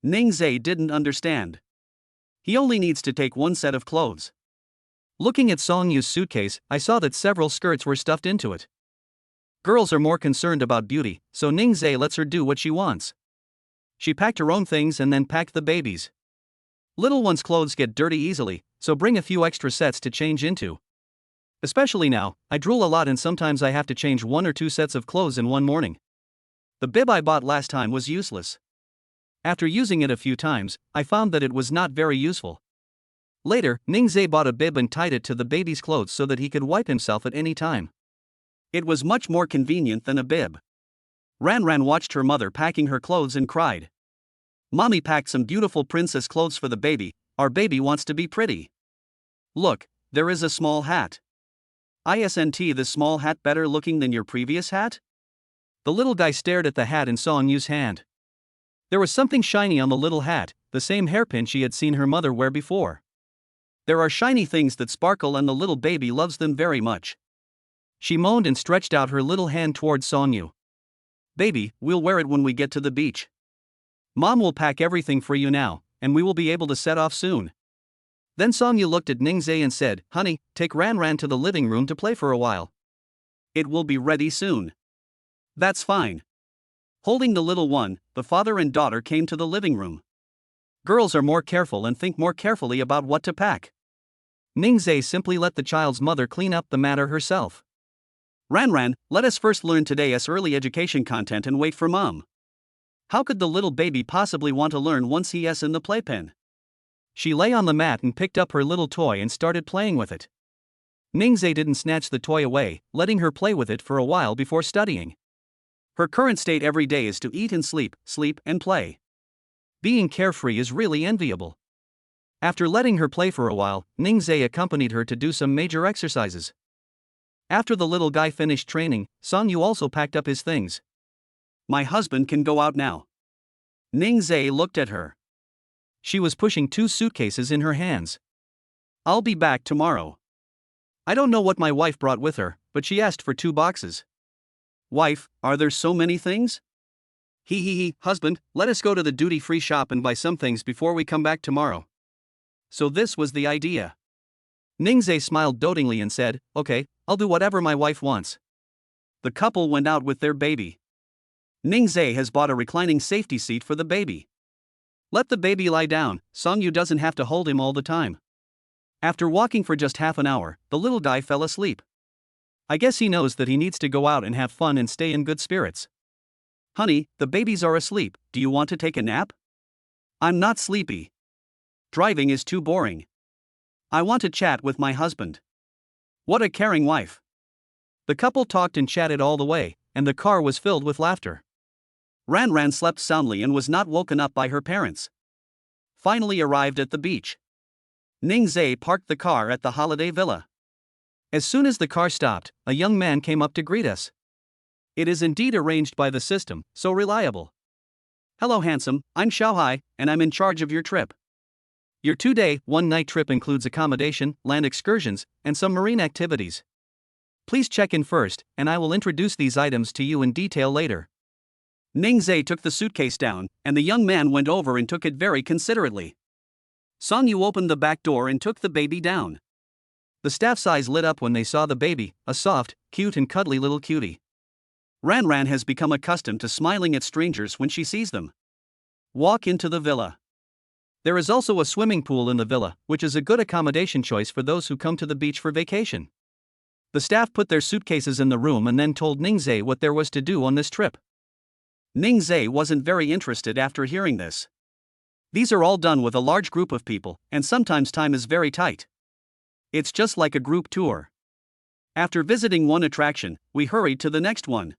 Ningze didn't understand. He only needs to take one set of clothes. Looking at Songyu's suitcase, I saw that several skirts were stuffed into it. Girls are more concerned about beauty, so Ningze lets her do what she wants. She packed her own things and then packed the baby's. Little one's clothes get dirty easily, so bring a few extra sets to change into. Especially now, I drool a lot and sometimes I have to change 1 or 2 sets of clothes in one morning. The bib I bought last time was useless. After using it a few times, I found that it was not very useful. Later, Ningze bought a bib and tied it to the baby's clothes so that he could wipe himself at any time. It was much more convenient than a bib. Ran watched her mother packing her clothes and cried. "Mommy packed some beautiful princess clothes for the baby, our baby wants to be pretty. Look, there is a small hat. Isn't this small hat better looking than your previous hat?" The little guy stared at the hat in Songyu's hand. There was something shiny on the little hat, the same hairpin she had seen her mother wear before. There are shiny things that sparkle and the little baby loves them very much. She moaned and stretched out her little hand towards Songyu. "Baby, we'll wear it when we get to the beach. Mom will pack everything for you now, and we will be able to set off soon." Then Songyu looked at Ningze and said, "Honey, take Ran to the living room to play for a while. It will be ready soon." "That's fine." Holding the little one, the father and daughter came to the living room. Girls are more careful and think more carefully about what to pack. Ningze simply let the child's mother clean up the matter herself. Ran, let us first learn today's early education content and wait for mom." How could the little baby possibly want to learn once he is in the playpen? She lay on the mat and picked up her little toy and started playing with it. Ningze didn't snatch the toy away, letting her play with it for a while before studying. Her current state every day is to eat and sleep and play. Being carefree is really enviable. After letting her play for a while, Ningze accompanied her to do some major exercises. After the little guy finished training, Songyu also packed up his things. "My husband can go out now." Ningze looked at her. She was pushing 2 suitcases in her hands. "I'll be back tomorrow." I don't know what my wife brought with her, but she asked for 2 boxes. "Wife, are there so many things?" Husband, let us go to the duty-free shop and buy some things before we come back tomorrow." So this was the idea. Ningze smiled dotingly and said, "Okay, I'll do whatever my wife wants." The couple went out with their baby. Ningze has bought a reclining safety seat for the baby. Let the baby lie down, Songyu doesn't have to hold him all the time. After walking for just half an hour, the little guy fell asleep. I guess he knows that he needs to go out and have fun and stay in good spirits. "Honey, the babies are asleep, do you want to take a nap?" "I'm not sleepy. Driving is too boring. I want to chat with my husband." What a caring wife. The couple talked and chatted all the way, and the car was filled with laughter. Ran slept soundly and was not woken up by her parents. Finally arrived at the beach. Ningze parked the car at the holiday villa. As soon as the car stopped, a young man came up to greet us. It is indeed arranged by the system, so reliable. "Hello handsome, I'm Xiaohai, and I'm in charge of your trip. Your 2-day, 1-night trip includes accommodation, land excursions, and some marine activities. Please check in first, and I will introduce these items to you in detail later." Ningze took the suitcase down, and the young man went over and took it very considerately. Songyu opened the back door and took the baby down. The staff's eyes lit up when they saw the baby, a soft, cute and cuddly little cutie. Ran has become accustomed to smiling at strangers when she sees them. Walk into the villa. There is also a swimming pool in the villa, which is a good accommodation choice for those who come to the beach for vacation. The staff put their suitcases in the room and then told Ningze what there was to do on this trip. Ningze wasn't very interested after hearing this. These are all done with a large group of people, and sometimes time is very tight. It's just like a group tour. After visiting one attraction, we hurried to the next one.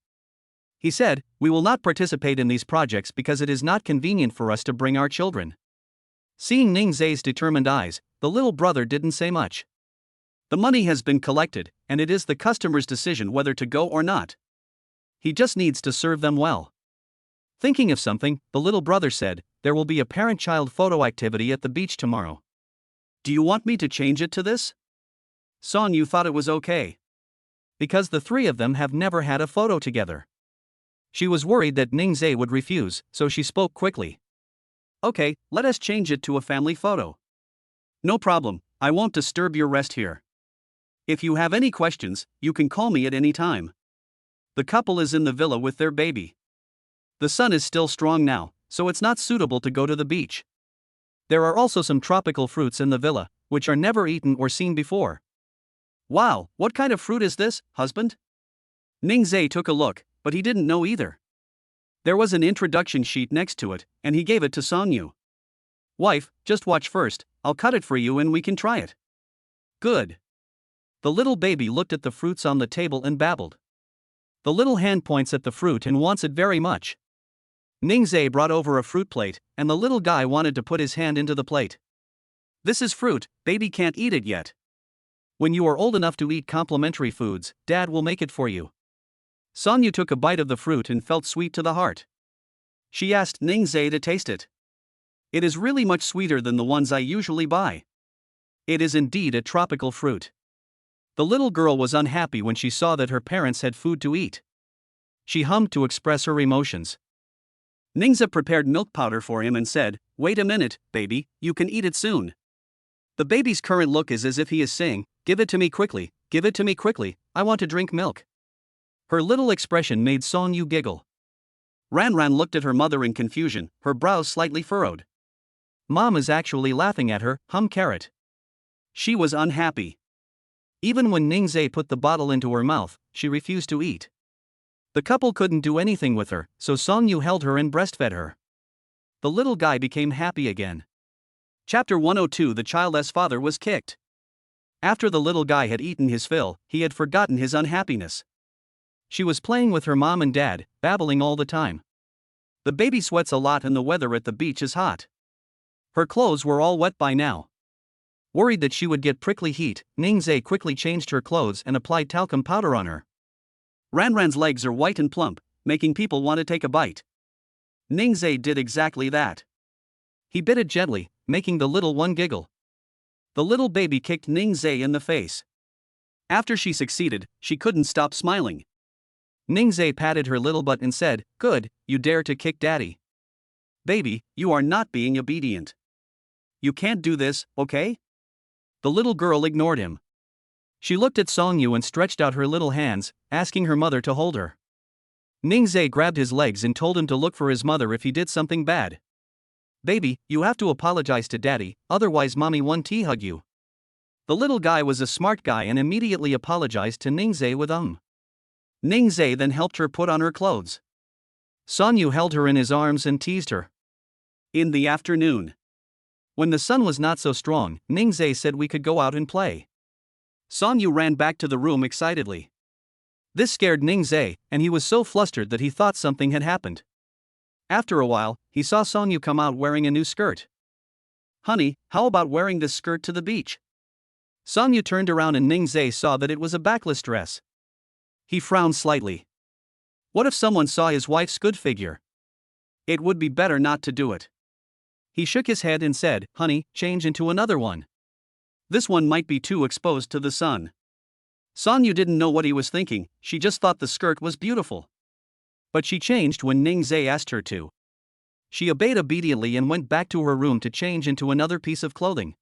He said, "We will not participate in these projects because it is not convenient for us to bring our children." Seeing Ning Zai's determined eyes, the little brother didn't say much. The money has been collected, and it is the customer's decision whether to go or not. He just needs to serve them well. Thinking of something, the little brother said, "There will be a parent-child photo activity at the beach tomorrow. Do you want me to change it to this?" Song Yu thought it was okay, because the three of them have never had a photo together. She was worried that Ning Zai would refuse, so she spoke quickly. "Okay, let us change it to a family photo." "No problem, I won't disturb your rest here. If you have any questions, you can call me at any time." The couple is in the villa with their baby. The sun is still strong now, so it's not suitable to go to the beach. There are also some tropical fruits in the villa, which are never eaten or seen before. "Wow, what kind of fruit is this, husband?" Ning Zai took a look, but he didn't know either. There was an introduction sheet next to it, and he gave it to Song Yu. "Wife, just watch first, I'll cut it for you and we can try it." "Good." The little baby looked at the fruits on the table and babbled. The little hand points at the fruit and wants it very much. Ning Zai brought over a fruit plate, and the little guy wanted to put his hand into the plate. "This is fruit, baby can't eat it yet. When you are old enough to eat complimentary foods, Dad will make it for you." Song Yu took a bite of the fruit and felt sweet to the heart. She asked Ning Zai to taste it. "It is really much sweeter than the ones I usually buy. It is indeed a tropical fruit." The little girl was unhappy when she saw that her parents had food to eat. She hummed to express her emotions. Ning Zai prepared milk powder for him and said, "Wait a minute, baby, you can eat it soon." The baby's current look is as if he is saying, "Give it to me quickly, give it to me quickly, I want to drink milk." Her little expression made Song Yu giggle. Ran Ran looked at her mother in confusion, her brows slightly furrowed. Mom is actually laughing at her, carrot. She was unhappy. Even when Ning Zai put the bottle into her mouth, she refused to eat. The couple couldn't do anything with her, so Song Yu held her and breastfed her. The little guy became happy again. Chapter 102. The child's father was kicked. After the little guy had eaten his fill, he had forgotten his unhappiness. She was playing with her mom and dad, babbling all the time. The baby sweats a lot and the weather at the beach is hot. Her clothes were all wet by now. Worried that she would get prickly heat, Ning Zai quickly changed her clothes and applied talcum powder on her. Ran Ran's legs are white and plump, making people want to take a bite. Ning Zai did exactly that. He bit it gently, making the little one giggle. The little baby kicked Ning Zai in the face. After she succeeded, she couldn't stop smiling. Ning Zai patted her little butt and said, "Good, you dare to kick daddy. Baby, you are not being obedient. You can't do this, okay?" The little girl ignored him. She looked at Song Yu and stretched out her little hands, asking her mother to hold her. Ning Zai grabbed his legs and told him to look for his mother if he did something bad. "Baby, you have to apologize to daddy, otherwise mommy won't hug you." The little guy was a smart guy and immediately apologized to Ning Zai with Ning Zai then helped her put on her clothes. Song Yu held her in his arms and teased her. In the afternoon, when the sun was not so strong, Ning Zai said we could go out and play. Song Yu ran back to the room excitedly. This scared Ning Zai, and he was so flustered that he thought something had happened. After a while, he saw Song Yu come out wearing a new skirt. "Honey, how about wearing this skirt to the beach?" Song Yu turned around and Ning Zai saw that it was a backless dress. He frowned slightly. What if someone saw his wife's good figure? It would be better not to do it. He shook his head and said, "Honey, change into another one. This one might be too exposed to the sun." Song Yu didn't know what he was thinking, she just thought the skirt was beautiful. But she changed when Ning Zai asked her to. She obeyed obediently and went back to her room to change into another piece of clothing.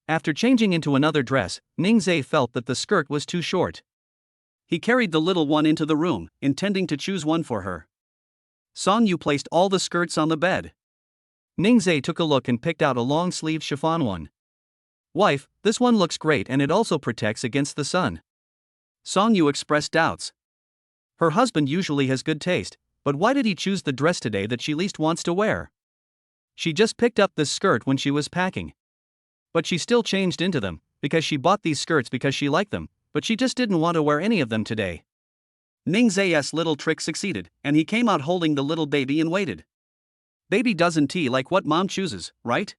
After changing into another dress, Ning Zai felt that the skirt was too short. He carried the little one into the room, intending to choose one for her. Song Yu placed all the skirts on the bed. Ning Zai took a look and picked out a long-sleeved chiffon one. "Wife, this one looks great and it also protects against the sun." Song Yu expressed doubts. Her husband usually has good taste, but why did he choose the dress today that she least wants to wear? She just picked up this skirt when she was packing. But she still changed into them, because she bought these skirts because she liked them, but she just didn't want to wear any of them today. Ningzai's little trick succeeded, and he came out holding the little baby and waited. Baby doesn't like what mom chooses, right?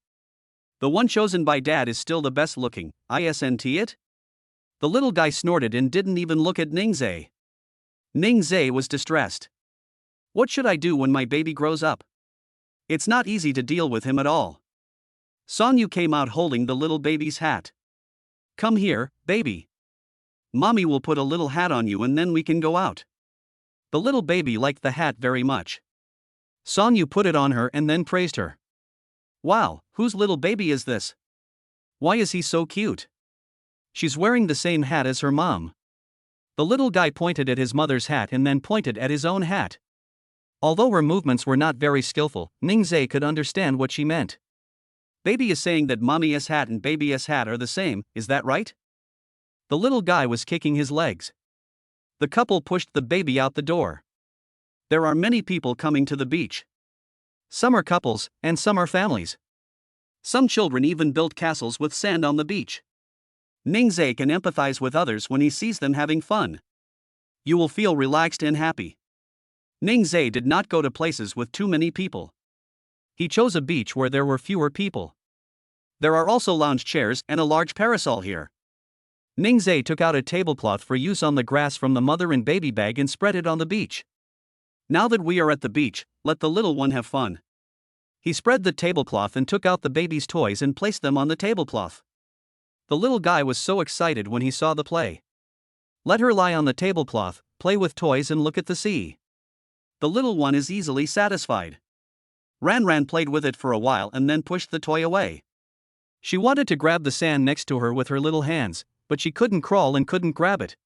The one chosen by dad is still the best looking, isn't it? The little guy snorted and didn't even look at Ningzai. Ningzai was distressed. What should I do when my baby grows up? It's not easy to deal with him at all. Sonyu came out holding the little baby's hat. Come here, baby. Mommy will put a little hat on you and then we can go out. The little baby liked the hat very much. Sonyu put it on her and then praised her. Wow, whose little baby is this? Why is he so cute? She's wearing the same hat as her mom. The little guy pointed at his mother's hat and then pointed at his own hat. Although her movements were not very skillful, Ningzai could understand what she meant. Baby is saying that mommy's hat and baby's hat are the same, is that right? The little guy was kicking his legs. The couple pushed the baby out the door. There are many people coming to the beach. Some are couples, and some are families. Some children even built castles with sand on the beach. Ningzai can empathize with others when he sees them having fun. You will feel relaxed and happy. Ningzai did not go to places with too many people. He chose a beach where there were fewer people. There are also lounge chairs and a large parasol here. Ningzai took out a tablecloth for use on the grass from the mother and baby bag and spread it on the beach. Now that we are at the beach, let the little one have fun. He spread the tablecloth and took out the baby's toys and placed them on the tablecloth. The little guy was so excited when he saw the play. Let her lie on the tablecloth, play with toys and look at the sea. The little one is easily satisfied. Ran played with it for a while and then pushed the toy away. She wanted to grab the sand next to her with her little hands, but she couldn't crawl and couldn't grab it.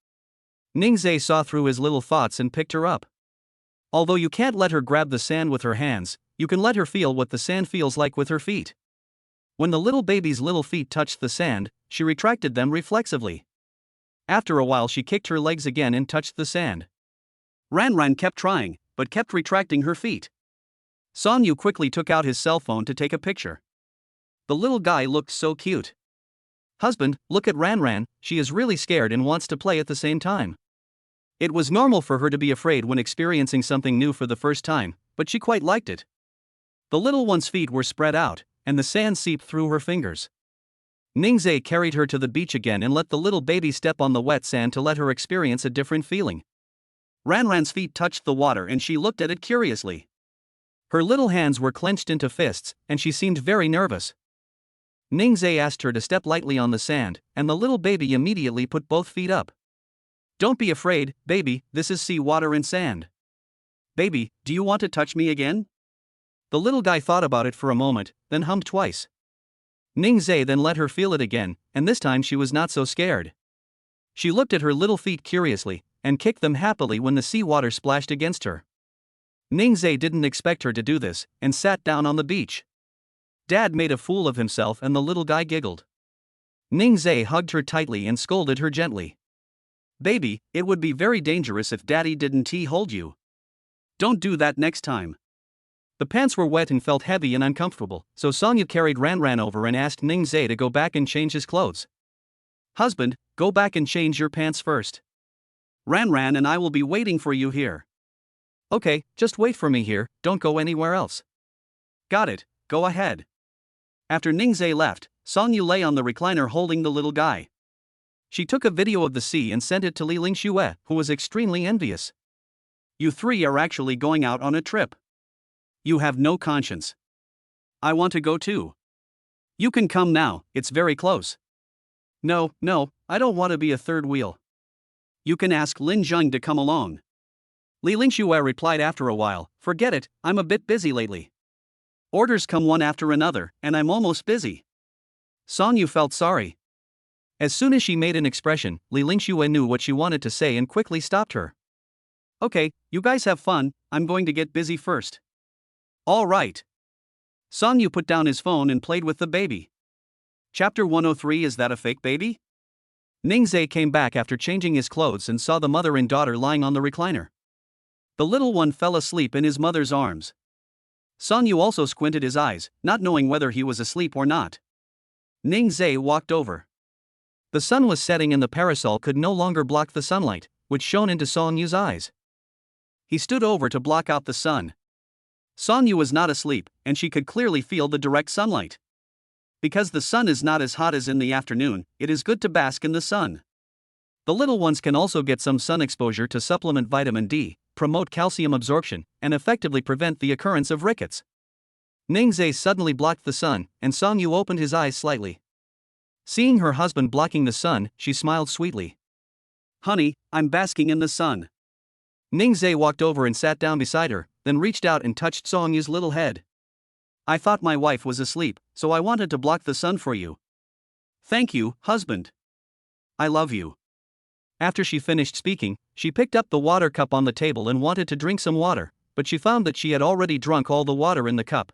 Ningzai saw through his little thoughts and picked her up. Although you can't let her grab the sand with her hands, you can let her feel what the sand feels like with her feet. When the little baby's little feet touched the sand, she retracted them reflexively. After a while she kicked her legs again and touched the sand. Ran kept trying, but kept retracting her feet. Sonyu quickly took out his cell phone to take a picture. The little guy looked so cute. Husband, look at Ran, she is really scared and wants to play at the same time. It was normal for her to be afraid when experiencing something new for the first time, but she quite liked it. The little one's feet were spread out, and the sand seeped through her fingers. Ningzai carried her to the beach again and let the little baby step on the wet sand to let her experience a different feeling. Ran's feet touched the water and she looked at it curiously. Her little hands were clenched into fists, and she seemed very nervous. Ningzai asked her to step lightly on the sand, and the little baby immediately put both feet up. Don't be afraid, baby, this is sea water and sand. Baby, do you want to touch me again? The little guy thought about it for a moment, then hummed twice. Ningzai then let her feel it again, and this time she was not so scared. She looked at her little feet curiously, and kicked them happily when the seawater splashed against her. Ningzai didn't expect her to do this, and sat down on the beach. Dad made a fool of himself and the little guy giggled. Ningzai hugged her tightly and scolded her gently. Baby, it would be very dangerous if Daddy didn't hold you. Don't do that next time. The pants were wet and felt heavy and uncomfortable, so Sonyu carried Ran over and asked Ningzai to go back and change his clothes. Husband, go back and change your pants first. Ran and I will be waiting for you here. Okay, just wait for me here, don't go anywhere else. Got it, go ahead. After Ningzai left, Sonyu lay on the recliner holding the little guy. She took a video of the sea and sent it to Li Lingxue, who was extremely envious. You three are actually going out on a trip. You have no conscience. I want to go too. You can come now, it's very close. No, I don't want to be a third wheel. You can ask Lin Zheng to come along. Li Lingxue replied after a while, forget it, I'm a bit busy lately. Orders come one after another, and I'm almost busy. Sonyu felt sorry. As soon as she made an expression, Li Lingxue knew what she wanted to say and quickly stopped her. Okay, you guys have fun, I'm going to get busy first. All right. Sonyu put down his phone and played with the baby. Chapter 103. Is that a fake baby? Ningzai came back after changing his clothes and saw the mother and daughter lying on the recliner. The little one fell asleep in his mother's arms. Sonyu also squinted his eyes, not knowing whether he was asleep or not. Ningzai walked over. The sun was setting and the parasol could no longer block the sunlight, which shone into Song Yu's eyes. He stood over to block out the sun. Song Yu was not asleep, and she could clearly feel the direct sunlight. Because the sun is not as hot as in the afternoon, it is good to bask in the sun. The little ones can also get some sun exposure to supplement vitamin D, promote calcium absorption, and effectively prevent the occurrence of rickets. Ningzhe suddenly blocked the sun, and Song Yu opened his eyes slightly. Seeing her husband blocking the sun, she smiled sweetly. "Honey, I'm basking in the sun." Ningzhe walked over and sat down beside her, then reached out and touched Song Yu's little head. "I thought my wife was asleep, so I wanted to block the sun for you." "Thank you, husband. I love you." After she finished speaking, she picked up the water cup on the table and wanted to drink some water, but she found that she had already drunk all the water in the cup.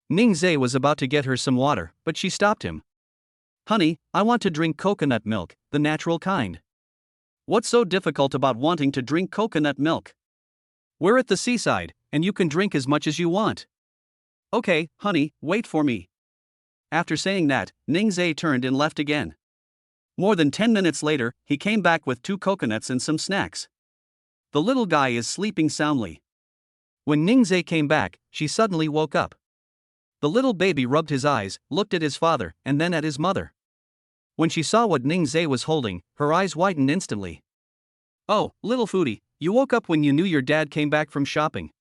Ningzhe was about to get her some water, but she stopped him. "Honey, I want to drink coconut milk, the natural kind." "What's so difficult about wanting to drink coconut milk? We're at the seaside, and you can drink as much as you want." "Okay, honey, wait for me." After saying that, Ningzhe turned and left again. More than 10 minutes later, he came back with 2 coconuts and some snacks. The little guy is sleeping soundly. When Ningzhe came back, she suddenly woke up. The little baby rubbed his eyes, looked at his father, and then at his mother. When she saw what Ningzhe was holding, her eyes widened instantly. "Oh, little foodie, you woke up when you knew your dad came back from shopping."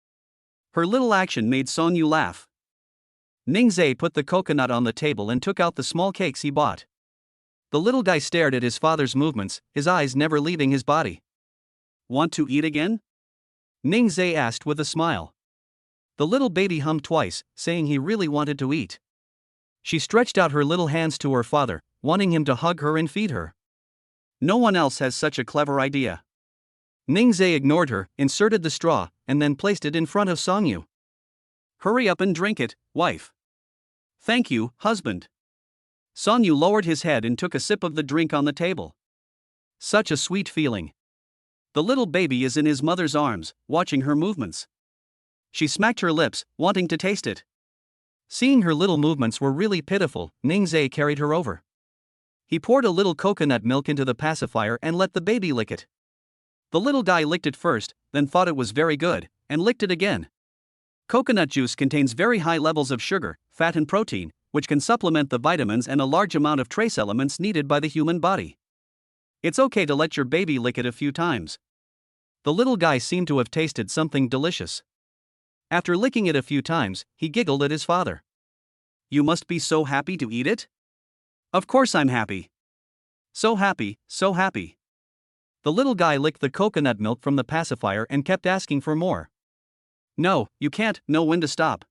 Her little action made Song Yu laugh. Ningzhe put the coconut on the table and took out the small cakes he bought. The little guy stared at his father's movements, his eyes never leaving his body. "Want to eat again?" Ningzhe asked with a smile. The little baby hummed twice, saying he really wanted to eat. She stretched out her little hands to her father, wanting him to hug her and feed her. "No one else has such a clever idea." Ningzhe ignored her, inserted the straw, and then placed it in front of Song Yu. "Hurry up and drink it, wife." "Thank you, husband." Song Yu lowered his head and took a sip of the drink on the table. Such a sweet feeling. The little baby is in his mother's arms, watching her movements. She smacked her lips, wanting to taste it. Seeing her little movements were really pitiful, Ningzhe carried her over. He poured a little coconut milk into the pacifier and let the baby lick it. The little guy licked it first, then thought it was very good, and licked it again. Coconut juice contains very high levels of sugar, fat and protein, which can supplement the vitamins and a large amount of trace elements needed by the human body. It's okay to let your baby lick it a few times. The little guy seemed to have tasted something delicious. After licking it a few times, he giggled at his father. "You must be so happy to eat it?" "Of course I'm happy. So happy, so happy." The little guy licked the coconut milk from the pacifier and kept asking for more. "No, you can't know when to stop.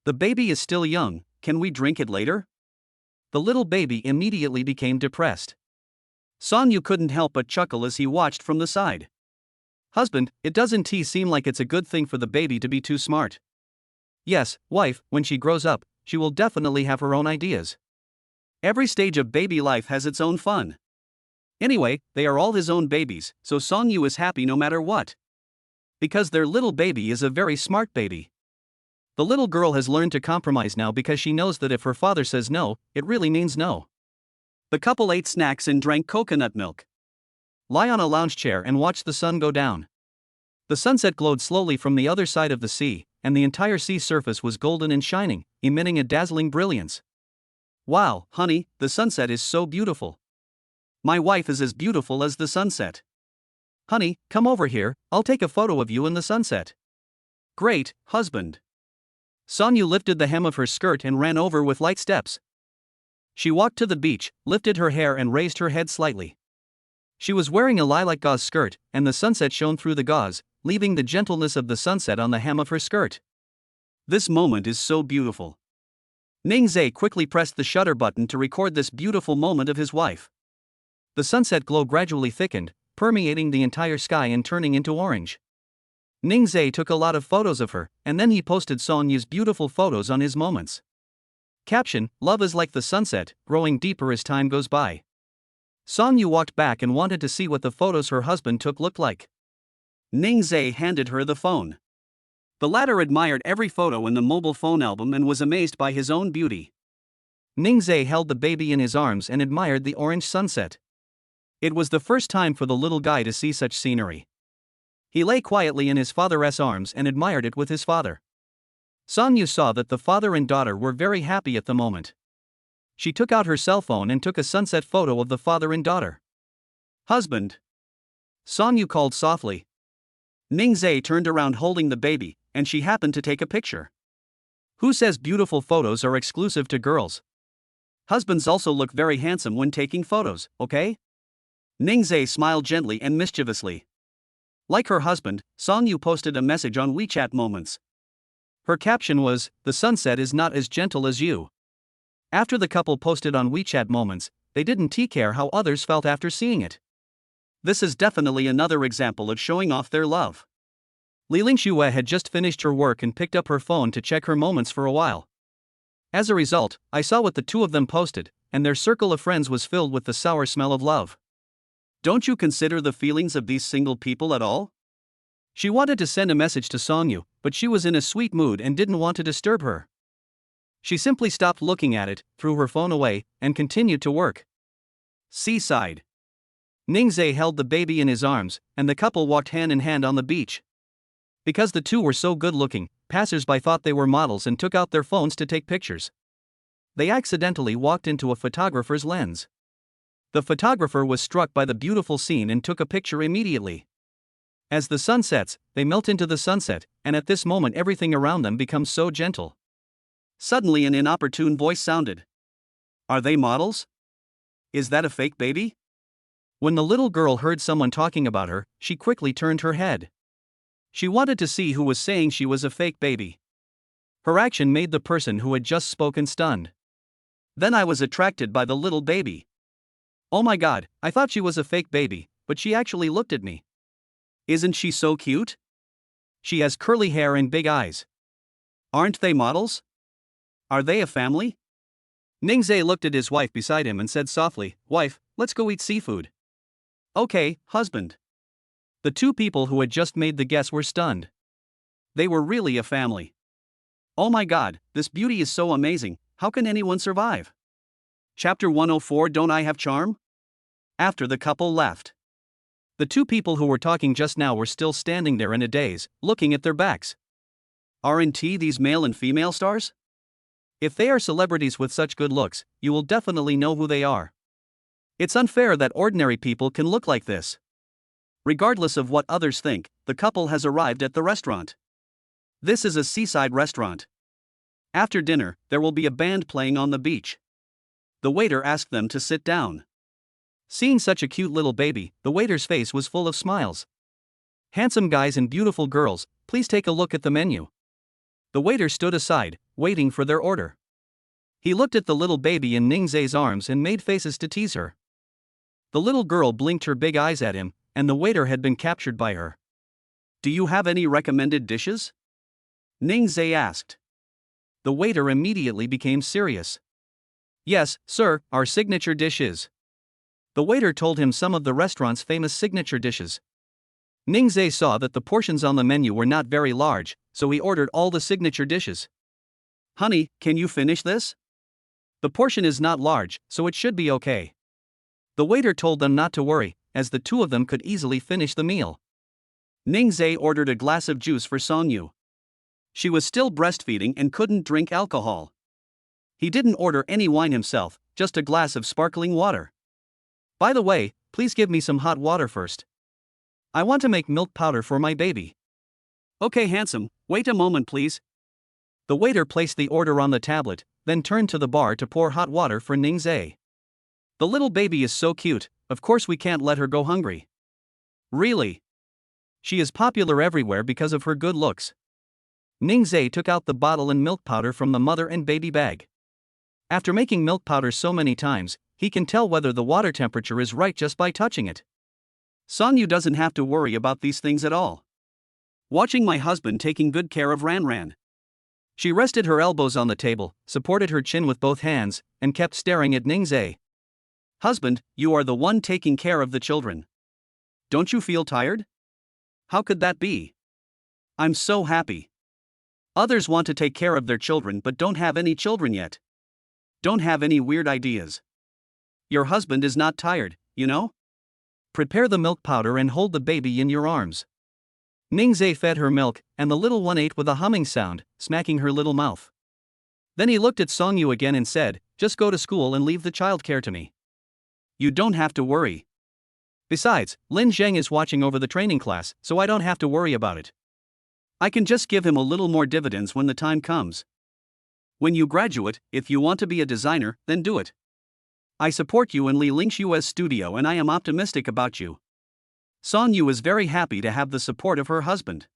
The baby is still young, can we drink it later?" The little baby immediately became depressed. Song Yu couldn't help but chuckle as he watched from the side. "Husband, it doesn't seem like it's a good thing for the baby to be too smart." "Yes, wife, when she grows up, she will definitely have her own ideas. Every stage of baby life has its own fun. Anyway, they are all his own babies, so Song Yu is happy no matter what. Because their little baby is a very smart baby. The little girl has learned to compromise now because she knows that if her father says no, it really means no." The couple ate snacks and drank coconut milk. Lie on a lounge chair and watch the sun go down. The sunset glowed slowly from the other side of the sea, and the entire sea surface was golden and shining, emitting a dazzling brilliance. "Wow, honey, the sunset is so beautiful. My wife is as beautiful as the sunset. Honey, come over here, I'll take a photo of you in the sunset." "Great, husband." Song Yu lifted the hem of her skirt and ran over with light steps. She walked to the beach, lifted her hair and raised her head slightly. She was wearing a lilac gauze skirt, and the sunset shone through the gauze, leaving the gentleness of the sunset on the hem of her skirt. "This moment is so beautiful." Ningzhe quickly pressed the shutter button to record this beautiful moment of his wife. The sunset glow gradually thickened, permeating the entire sky and turning into orange. Ningzhe took a lot of photos of her, and then he posted Song Yu's beautiful photos on his moments. Caption: "Love is like the sunset, growing deeper as time goes by." Song Yu walked back and wanted to see what the photos her husband took looked like. Ningzhe handed her the phone. The latter admired every photo in the mobile phone album and was amazed by his own beauty. Ningzhe held the baby in his arms and admired the orange sunset. It was the first time for the little guy to see such scenery. He lay quietly in his father's arms and admired it with his father. Sonyu saw that the father and daughter were very happy at the moment. She took out her cell phone and took a sunset photo of the father and daughter. Husband! Sonyu called softly. Ningzai turned around holding the baby, and she happened to take a picture. Who says beautiful photos are exclusive to girls? Husbands also look very handsome when taking photos, okay? Ningzai smiled gently and mischievously. Like her husband, Sonyu posted a message on WeChat Moments. Her caption was, "The sunset is not as gentle as you." After the couple posted on WeChat Moments, they didn't care how others felt after seeing it. This is definitely another example of showing off their love. Li Lingxue had just finished her work and picked up her phone to check her moments for a while. As a result, I saw what the two of them posted, and their circle of friends was filled with the sour smell of love. Don't you consider the feelings of these single people at all? She wanted to send a message to Sonyu, but she was in a sweet mood and didn't want to disturb her. She simply stopped looking at it, threw her phone away, and continued to work. Seaside. Ningzai held the baby in his arms, and the couple walked hand in hand on the beach. Because the two were so good-looking, passers-by thought they were models and took out their phones to take pictures. They accidentally walked into a photographer's lens. The photographer was struck by the beautiful scene and took a picture immediately. As the sun sets, they melt into the sunset, and at this moment everything around them becomes so gentle. Suddenly an inopportune voice sounded. Are they models? Is that a fake baby? When the little girl heard someone talking about her, she quickly turned her head. She wanted to see who was saying she was a fake baby. Her action made the person who had just spoken stunned. Then I was attracted by the little baby. Oh my god, I thought she was a fake baby, but she actually looked at me. Isn't she so cute? She has curly hair and big eyes. Aren't they models? Are they a family? Ningzai looked at his wife beside him and said softly, "Wife, let's go eat seafood." Okay, husband. The two people who had just made the guess were stunned. They were really a family. Oh my god, this beauty is so amazing, how can anyone survive? Chapter 104 Don't I Have Charm? After the couple left. The two people who were talking just now were still standing there in a daze, looking at their backs. Aren't these male and female stars? If they are celebrities with such good looks, you will definitely know who they are. It's unfair that ordinary people can look like this. Regardless of what others think, the couple has arrived at the restaurant. This is a seaside restaurant. After dinner, there will be a band playing on the beach. The waiter asked them to sit down. Seeing such a cute little baby, the waiter's face was full of smiles. Handsome guys and beautiful girls, please take a look at the menu. The waiter stood aside, waiting for their order. He looked at the little baby in Ningzai's arms and made faces to tease her. The little girl blinked her big eyes at him, and the waiter had been captured by her. Do you have any recommended dishes? Ningzai asked. The waiter immediately became serious. Yes, sir, our signature dish is. The waiter told him some of the restaurant's famous signature dishes. Ningzai saw that the portions on the menu were not very large, so he ordered all the signature dishes. Honey, can you finish this? The portion is not large, so it should be okay. The waiter told them not to worry, as the two of them could easily finish the meal. Ningzai ordered a glass of juice for Sonyu. She was still breastfeeding and couldn't drink alcohol. He didn't order any wine himself, just a glass of sparkling water. By the way, please give me some hot water first. I want to make milk powder for my baby. Okay, handsome, wait a moment please. The waiter placed the order on the tablet, then turned to the bar to pour hot water for Ningzai. The little baby is so cute, of course we can't let her go hungry. Really? She is popular everywhere because of her good looks. Ningzai took out the bottle and milk powder from the mother and baby bag. After making milk powder so many times, he can tell whether the water temperature is right just by touching it. Sonyu doesn't have to worry about these things at all. Watching my husband taking good care of Ranran. She rested her elbows on the table, supported her chin with both hands, and kept staring at Ningzai. Husband, you are the one taking care of the children. Don't you feel tired? How could that be? I'm so happy. Others want to take care of their children but don't have any children yet. Don't have any weird ideas. Your husband is not tired, you know? Prepare the milk powder and hold the baby in your arms. Ningzai fed her milk, and the little one ate with a humming sound, smacking her little mouth. Then he looked at Songyu again and said, "Just go to school and leave the childcare to me. You don't have to worry. Besides, Lin Zheng is watching over the training class, so I don't have to worry about it. I can just give him a little more dividends when the time comes. When you graduate, if you want to be a designer, then do it. I support you in Li Lingshua's studio and I am optimistic about you." Song Yu was very happy to have the support of her husband.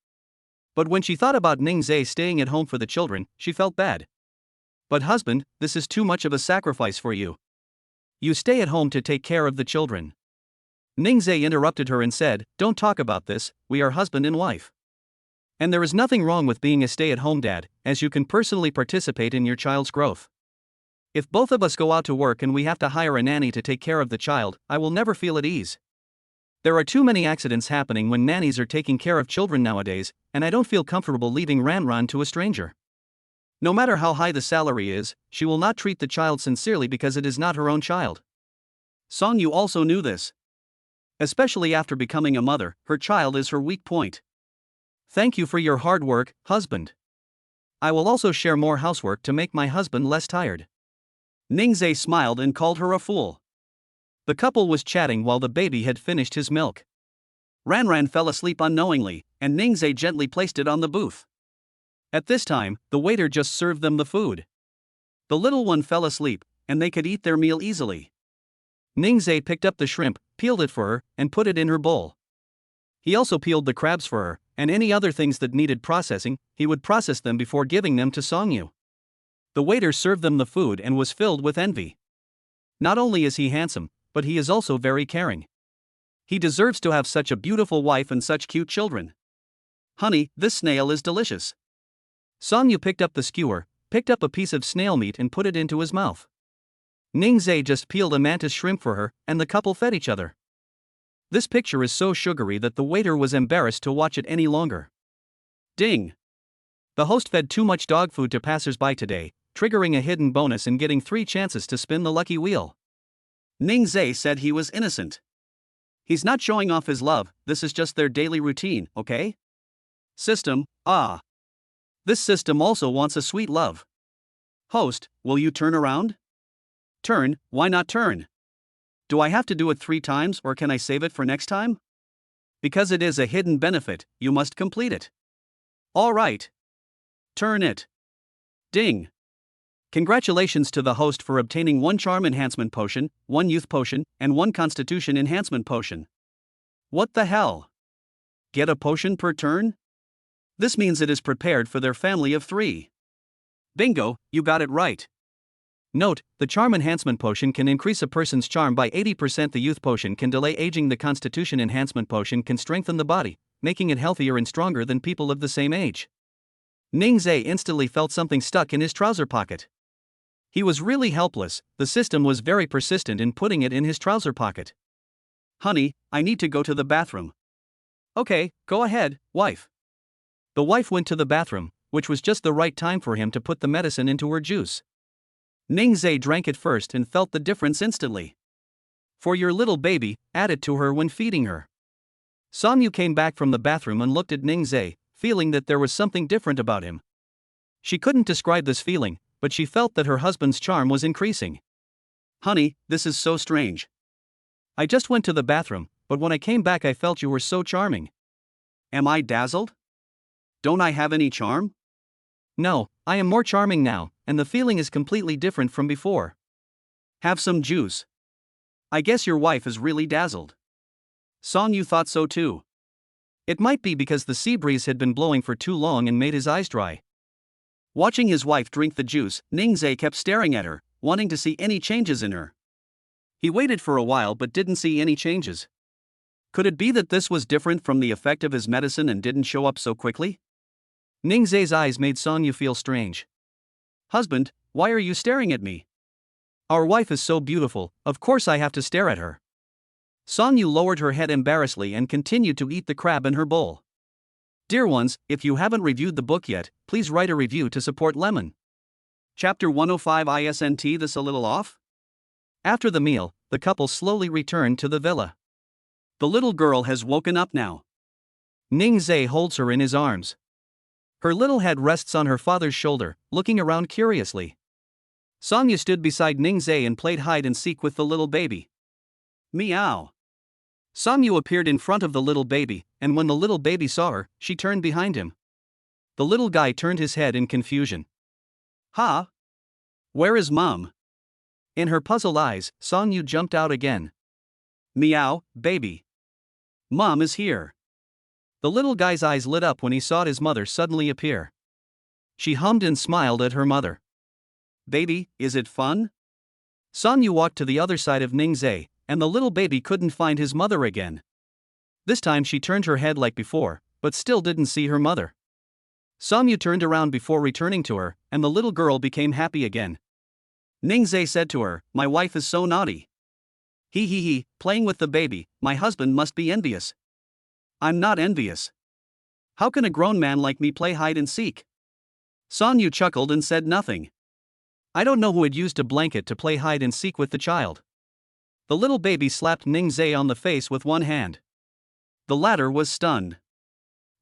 But when she thought about Ningzai staying at home for the children, she felt bad. "But husband, this is too much of a sacrifice for you. You stay at home to take care of the children." Ningzai interrupted her and said, "Don't talk about this, we are husband and wife. And there is nothing wrong with being a stay-at-home dad, as you can personally participate in your child's growth. If both of us go out to work and we have to hire a nanny to take care of the child, I will never feel at ease. There are too many accidents happening when nannies are taking care of children nowadays, and I don't feel comfortable leaving Ranran to a stranger. No matter how high the salary is, she will not treat the child sincerely because it is not her own child." Song Yu also knew this. Especially after becoming a mother, her child is her weak point. "Thank you for your hard work, husband. I will also share more housework to make my husband less tired." Ningzai smiled and called her a fool. The couple was chatting while the baby had finished his milk. Ranran fell asleep unknowingly, and Ningzai gently placed it on the booth. At this time, the waiter just served them the food. The little one fell asleep, and they could eat their meal easily. Ningzai picked up the shrimp, peeled it for her, and put it in her bowl. He also peeled the crabs for her, and any other things that needed processing, he would process them before giving them to Songyu. The waiter served them the food and was filled with envy. Not only is he handsome, but he is also very caring. He deserves to have such a beautiful wife and such cute children. "Honey, this snail is delicious." Songyu picked up the skewer, picked up a piece of snail meat and put it into his mouth. Ningzai just peeled a mantis shrimp for her, and the couple fed each other. This picture is so sugary that the waiter was embarrassed to watch it any longer. Ding! The host fed too much dog food to passers-by today, triggering a hidden bonus and getting 3 chances to spin the lucky wheel. Ningzai said he was innocent. He's not showing off his love, this is just their daily routine, okay? System, ah. This system also wants a sweet love. Host, will you turn around? Turn, why not turn? Do I have to do it 3 times or can I save it for next time? Because it is a hidden benefit, you must complete it. All right. Turn it. Ding. Congratulations to the host for obtaining 1 charm enhancement potion, 1 youth potion, and 1 constitution enhancement potion. What the hell? Get a potion per turn? This means it is prepared for their family of 3. Bingo, you got it right. Note, the charm enhancement potion can increase a person's charm by 80%. The youth potion can delay aging. The constitution enhancement potion can strengthen the body, making it healthier and stronger than people of the same age. Ningzai instantly felt something stuck in his trouser pocket. He was really helpless, the system was very persistent in putting it in his trouser pocket. "Honey, I need to go to the bathroom." "Okay, go ahead, wife." The wife went to the bathroom, which was just the right time for him to put the medicine into her juice. Ningzai drank it first and felt the difference instantly. "For your little baby, add it to her when feeding her." Songyu came back from the bathroom and looked at Ningzai, feeling that there was something different about him. She couldn't describe this feeling, but she felt that her husband's charm was increasing. "Honey, this is so strange. I just went to the bathroom, but when I came back I felt you were so charming. Am I dazzled? Don't I have any charm?" "No, I am more charming now, and the feeling is completely different from before." "Have some juice. I guess your wife is really dazzled." Songyu thought so too. It might be because the sea breeze had been blowing for too long and made his eyes dry. Watching his wife drink the juice, Ningzai kept staring at her, wanting to see any changes in her. He waited for a while but didn't see any changes. Could it be that this was different from the effect of his medicine and didn't show up so quickly? Ningzai's eyes made Songyu feel strange. "Husband, why are you staring at me? Our wife is so beautiful, of course I have to stare at her." Songyu lowered her head embarrassedly and continued to eat the crab in her bowl. Dear ones, if you haven't reviewed the book yet, please write a review to support Lemon. Chapter 105. Isn't this a little off? After the meal, the couple slowly returned to the villa. The little girl has woken up now. Ningzhe holds her in his arms. Her little head rests on her father's shoulder, looking around curiously. Sonya stood beside Ningzhe and played hide and seek with the little baby. Meow. Songyu appeared in front of the little baby, and when the little baby saw her, she turned behind him. The little guy turned his head in confusion. Ha? Where is Mom? In her puzzled eyes, Songyu jumped out again. Meow, baby. Mom is here. The little guy's eyes lit up when he saw his mother suddenly appear. She hummed and smiled at her mother. Baby, is it fun? Songyu walked to the other side of Ningzhe, and the little baby couldn't find his mother again. This time she turned her head like before, but still didn't see her mother. Songyu turned around before returning to her, and the little girl became happy again. Ningzhe said to her, "My wife is so naughty. He, playing with the baby, my husband must be envious." I'm not envious. How can a grown man like me play hide and seek? Songyu chuckled and said nothing. I don't know who had used a blanket to play hide and seek with the child. The little baby slapped Ningzhe on the face with one hand. The latter was stunned.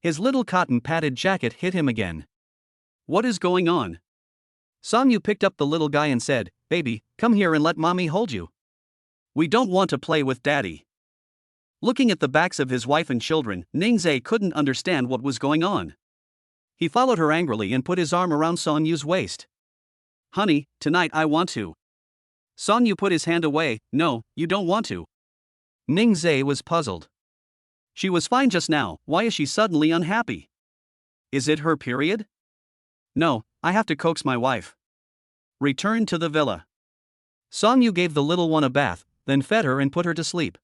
His little cotton padded jacket hit him again. What is going on? Songyu picked up the little guy and said, "Baby, come here and let mommy hold you. We don't want to play with daddy." Looking at the backs of his wife and children, Ningzhe couldn't understand what was going on. He followed her angrily and put his arm around Sonyu's waist. Honey, tonight I want to. Sonyu put his hand away. No, you don't want to. Ningzhe was puzzled. She was fine just now, why is she suddenly unhappy? Is it her period? No, I have to coax my wife. Return to the villa. Songyu gave the little one a bath, then fed her and put her to sleep.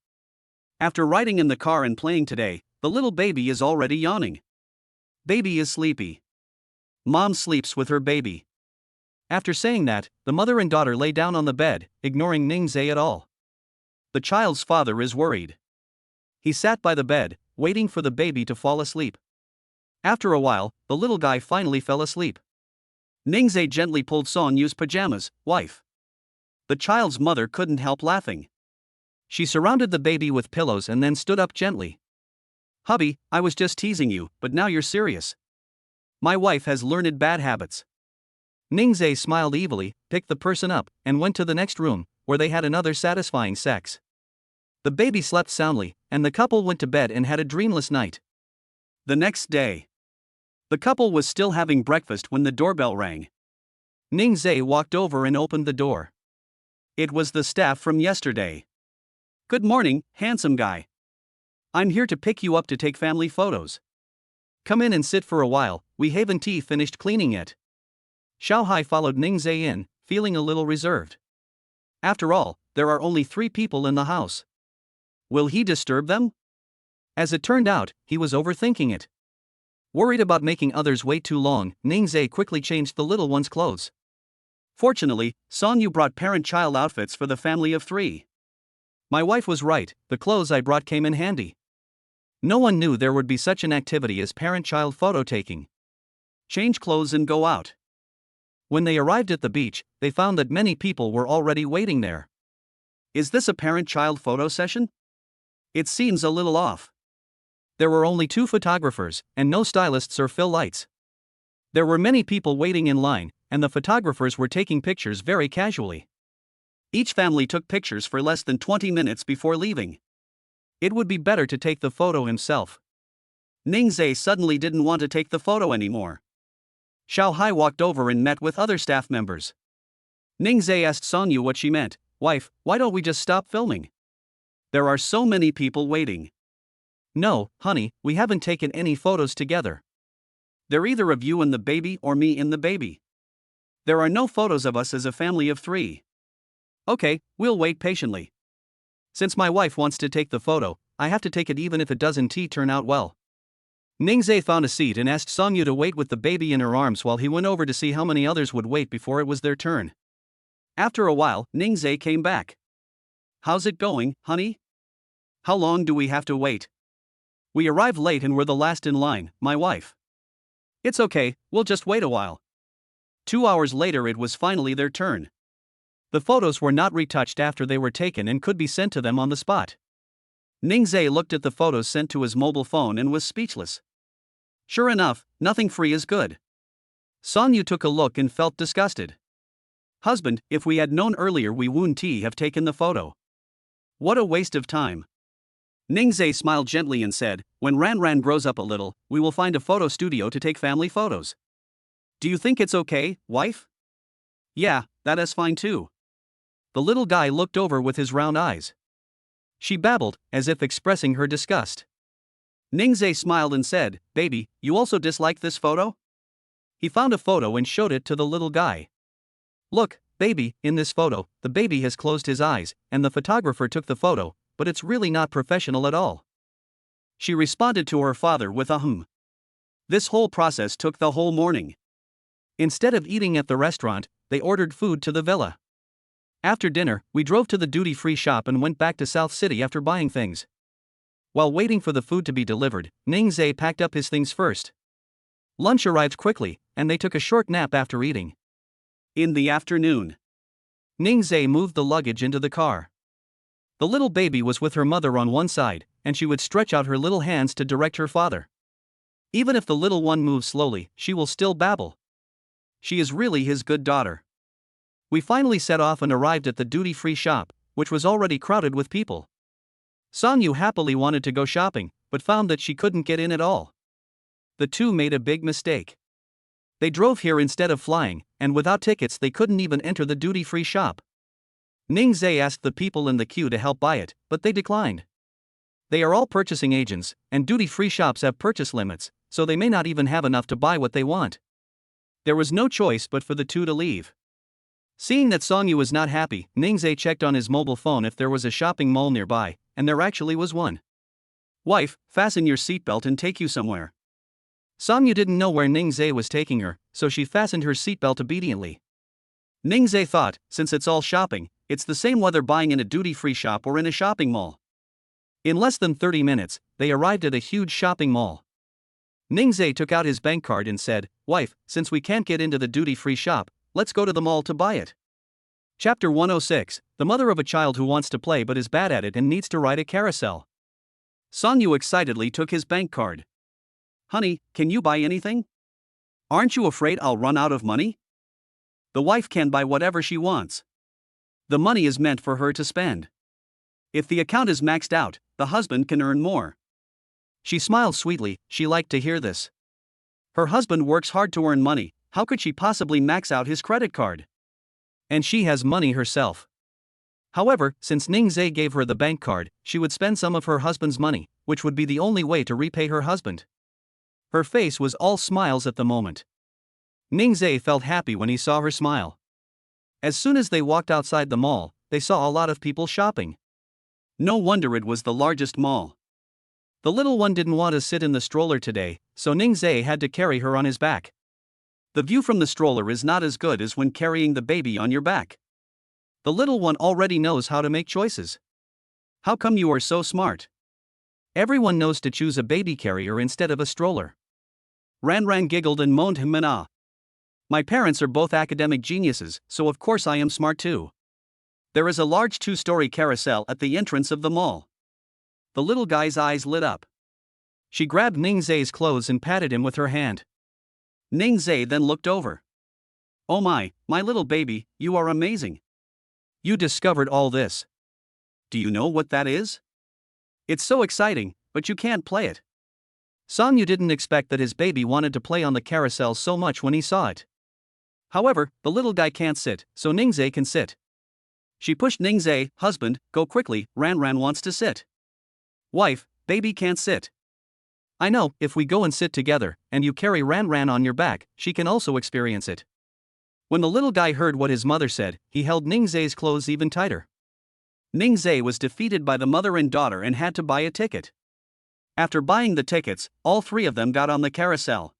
After riding in the car and playing today, the little baby is already yawning. Baby is sleepy. Mom sleeps with her baby. After saying that, the mother and daughter lay down on the bed, ignoring Ningzhe at all. The child's father is worried. He sat by the bed, waiting for the baby to fall asleep. After a while, the little guy finally fell asleep. Ningzhe gently pulled Sonyu's pajamas. Wife. The child's mother couldn't help laughing. She surrounded the baby with pillows and then stood up gently. Hubby, I was just teasing you, but now you're serious. My wife has learned bad habits. Ningzhe smiled evilly, picked the person up, and went to the next room, where they had another satisfying sex. The baby slept soundly, and the couple went to bed and had a dreamless night. The next day. The couple was still having breakfast when the doorbell rang. Ningzhe walked over and opened the door. It was the staff from yesterday. Good morning, handsome guy. I'm here to pick you up to take family photos. Come in and sit for a while, we haven't finished cleaning yet. Xiaohai followed Ningzhe in, feeling a little reserved. After all, there are only 3 people in the house. Will he disturb them? As it turned out, he was overthinking it. Worried about making others wait too long, Ningzhe quickly changed the little one's clothes. Fortunately, Sonyu brought parent-child outfits for the family of 3. My wife was right, the clothes I brought came in handy. No one knew there would be such an activity as parent-child photo taking. Change clothes and go out. When they arrived at the beach, they found that many people were already waiting there. Is this a parent-child photo session? It seems a little off. There were only 2 photographers, and no stylists or fill lights. There were many people waiting in line, and the photographers were taking pictures very casually. Each family took pictures for less than 20 minutes before leaving. It would be better to take the photo himself. Ningzhe suddenly didn't want to take the photo anymore. Xiaohai walked over and met with other staff members. Ningzhe asked Sonyu what she meant. Wife, why don't we just stop filming? There are so many people waiting. No, honey, we haven't taken any photos together. They're either of you and the baby or me and the baby. There are no photos of us as a family of 3. Okay, we'll wait patiently. Since my wife wants to take the photo, I have to take it even if it doesn't turn out well. Ningzhe found a seat and asked Sonyu to wait with the baby in her arms while he went over to see how many others would wait before it was their turn. After a while, Ningzhe came back. How's it going, honey? How long do we have to wait? We arrived late and were the last in line, my wife. It's okay, we'll just wait a while. 2 hours later it was finally their turn. The photos were not retouched after they were taken and could be sent to them on the spot. Ningzhe looked at the photos sent to his mobile phone and was speechless. Sure enough, nothing free is good. Song Yu took a look and felt disgusted. Husband, if we had known earlier we wouldn't have taken the photo. What a waste of time. Ningzhe smiled gently and said, when Ran grows up a little, we will find a photo studio to take family photos. Do you think it's okay, wife? Yeah, that is fine too. The little guy looked over with his round eyes. She babbled, as if expressing her disgust. Ningzhe smiled and said, baby, you also dislike this photo? He found a photo and showed it to the little guy. Look, baby, in this photo, the baby has closed his eyes, and the photographer took the photo, but it's really not professional at all. She responded to her father with a hum. This whole process took the whole morning. Instead of eating at the restaurant, they ordered food to the villa. After dinner, we drove to the duty-free shop and went back to South City after buying things. While waiting for the food to be delivered, Ningzhe packed up his things first. Lunch arrived quickly, and they took a short nap after eating. In the afternoon, Ningzhe moved the luggage into the car. The little baby was with her mother on one side, and she would stretch out her little hands to direct her father. Even if the little one moves slowly, she will still babble. She is really his good daughter. We finally set off and arrived at the duty-free shop, which was already crowded with people. Song Yu happily wanted to go shopping, but found that she couldn't get in at all. The two made a big mistake. They drove here instead of flying, and without tickets they couldn't even enter the duty-free shop. Ningzhe asked the people in the queue to help buy it, but they declined. They are all purchasing agents, and duty-free shops have purchase limits, so they may not even have enough to buy what they want. There was no choice but for the two to leave. Seeing that Song Yu was not happy, Ningzhe checked on his mobile phone if there was a shopping mall nearby, and there actually was one. Wife, fasten your seatbelt and take you somewhere. Song Yu didn't know where Ningzhe was taking her, so she fastened her seatbelt obediently. Ningzhe thought, since it's all shopping, it's the same whether buying in a duty-free shop or in a shopping mall. In less than 30 minutes, they arrived at a huge shopping mall. Ningzhe took out his bank card and said, wife, since we can't get into the duty-free shop, let's go to the mall to buy it. Chapter 106, the mother of a child who wants to play but is bad at it and needs to ride a carousel. Song Yu excitedly took his bank card. Honey, can you buy anything? Aren't you afraid I'll run out of money? The wife can buy whatever she wants. The money is meant for her to spend. If the account is maxed out, the husband can earn more. She smiled sweetly, she liked to hear this. Her husband works hard to earn money, how could she possibly max out his credit card? And she has money herself. However, since Ningzhe gave her the bank card, she would spend some of her husband's money, which would be the only way to repay her husband. Her face was all smiles at the moment. Ningzhe felt happy when he saw her smile. As soon as they walked outside the mall, they saw a lot of people shopping. No wonder it was the largest mall. The little one didn't want to sit in the stroller today, so Ningzhe had to carry her on his back. The view from the stroller is not as good as when carrying the baby on your back. The little one already knows how to make choices. How come you are so smart? Everyone knows to choose a baby carrier instead of a stroller. Ran giggled and moaned him and ah. My parents are both academic geniuses, so of course I am smart too. There is a large 2-story carousel at the entrance of the mall. The little guy's eyes lit up. She grabbed Ningzhe's clothes and patted him with her hand. Ningzhe then looked over. Oh my little baby, you are amazing. You discovered all this. Do you know what that is? It's so exciting, but you can't play it. Song Yu didn't expect that his baby wanted to play on the carousel so much when he saw it. However, the little guy can't sit, so Ningzhe can sit. She pushed Ningzhe, husband, go quickly, Ran wants to sit. Wife, baby can't sit. I know, if we go and sit together, and you carry Ran on your back, she can also experience it. When the little guy heard what his mother said, he held Ningzhe's clothes even tighter. Ningzhe was defeated by the mother and daughter and had to buy a ticket. After buying the tickets, all three of them got on the carousel.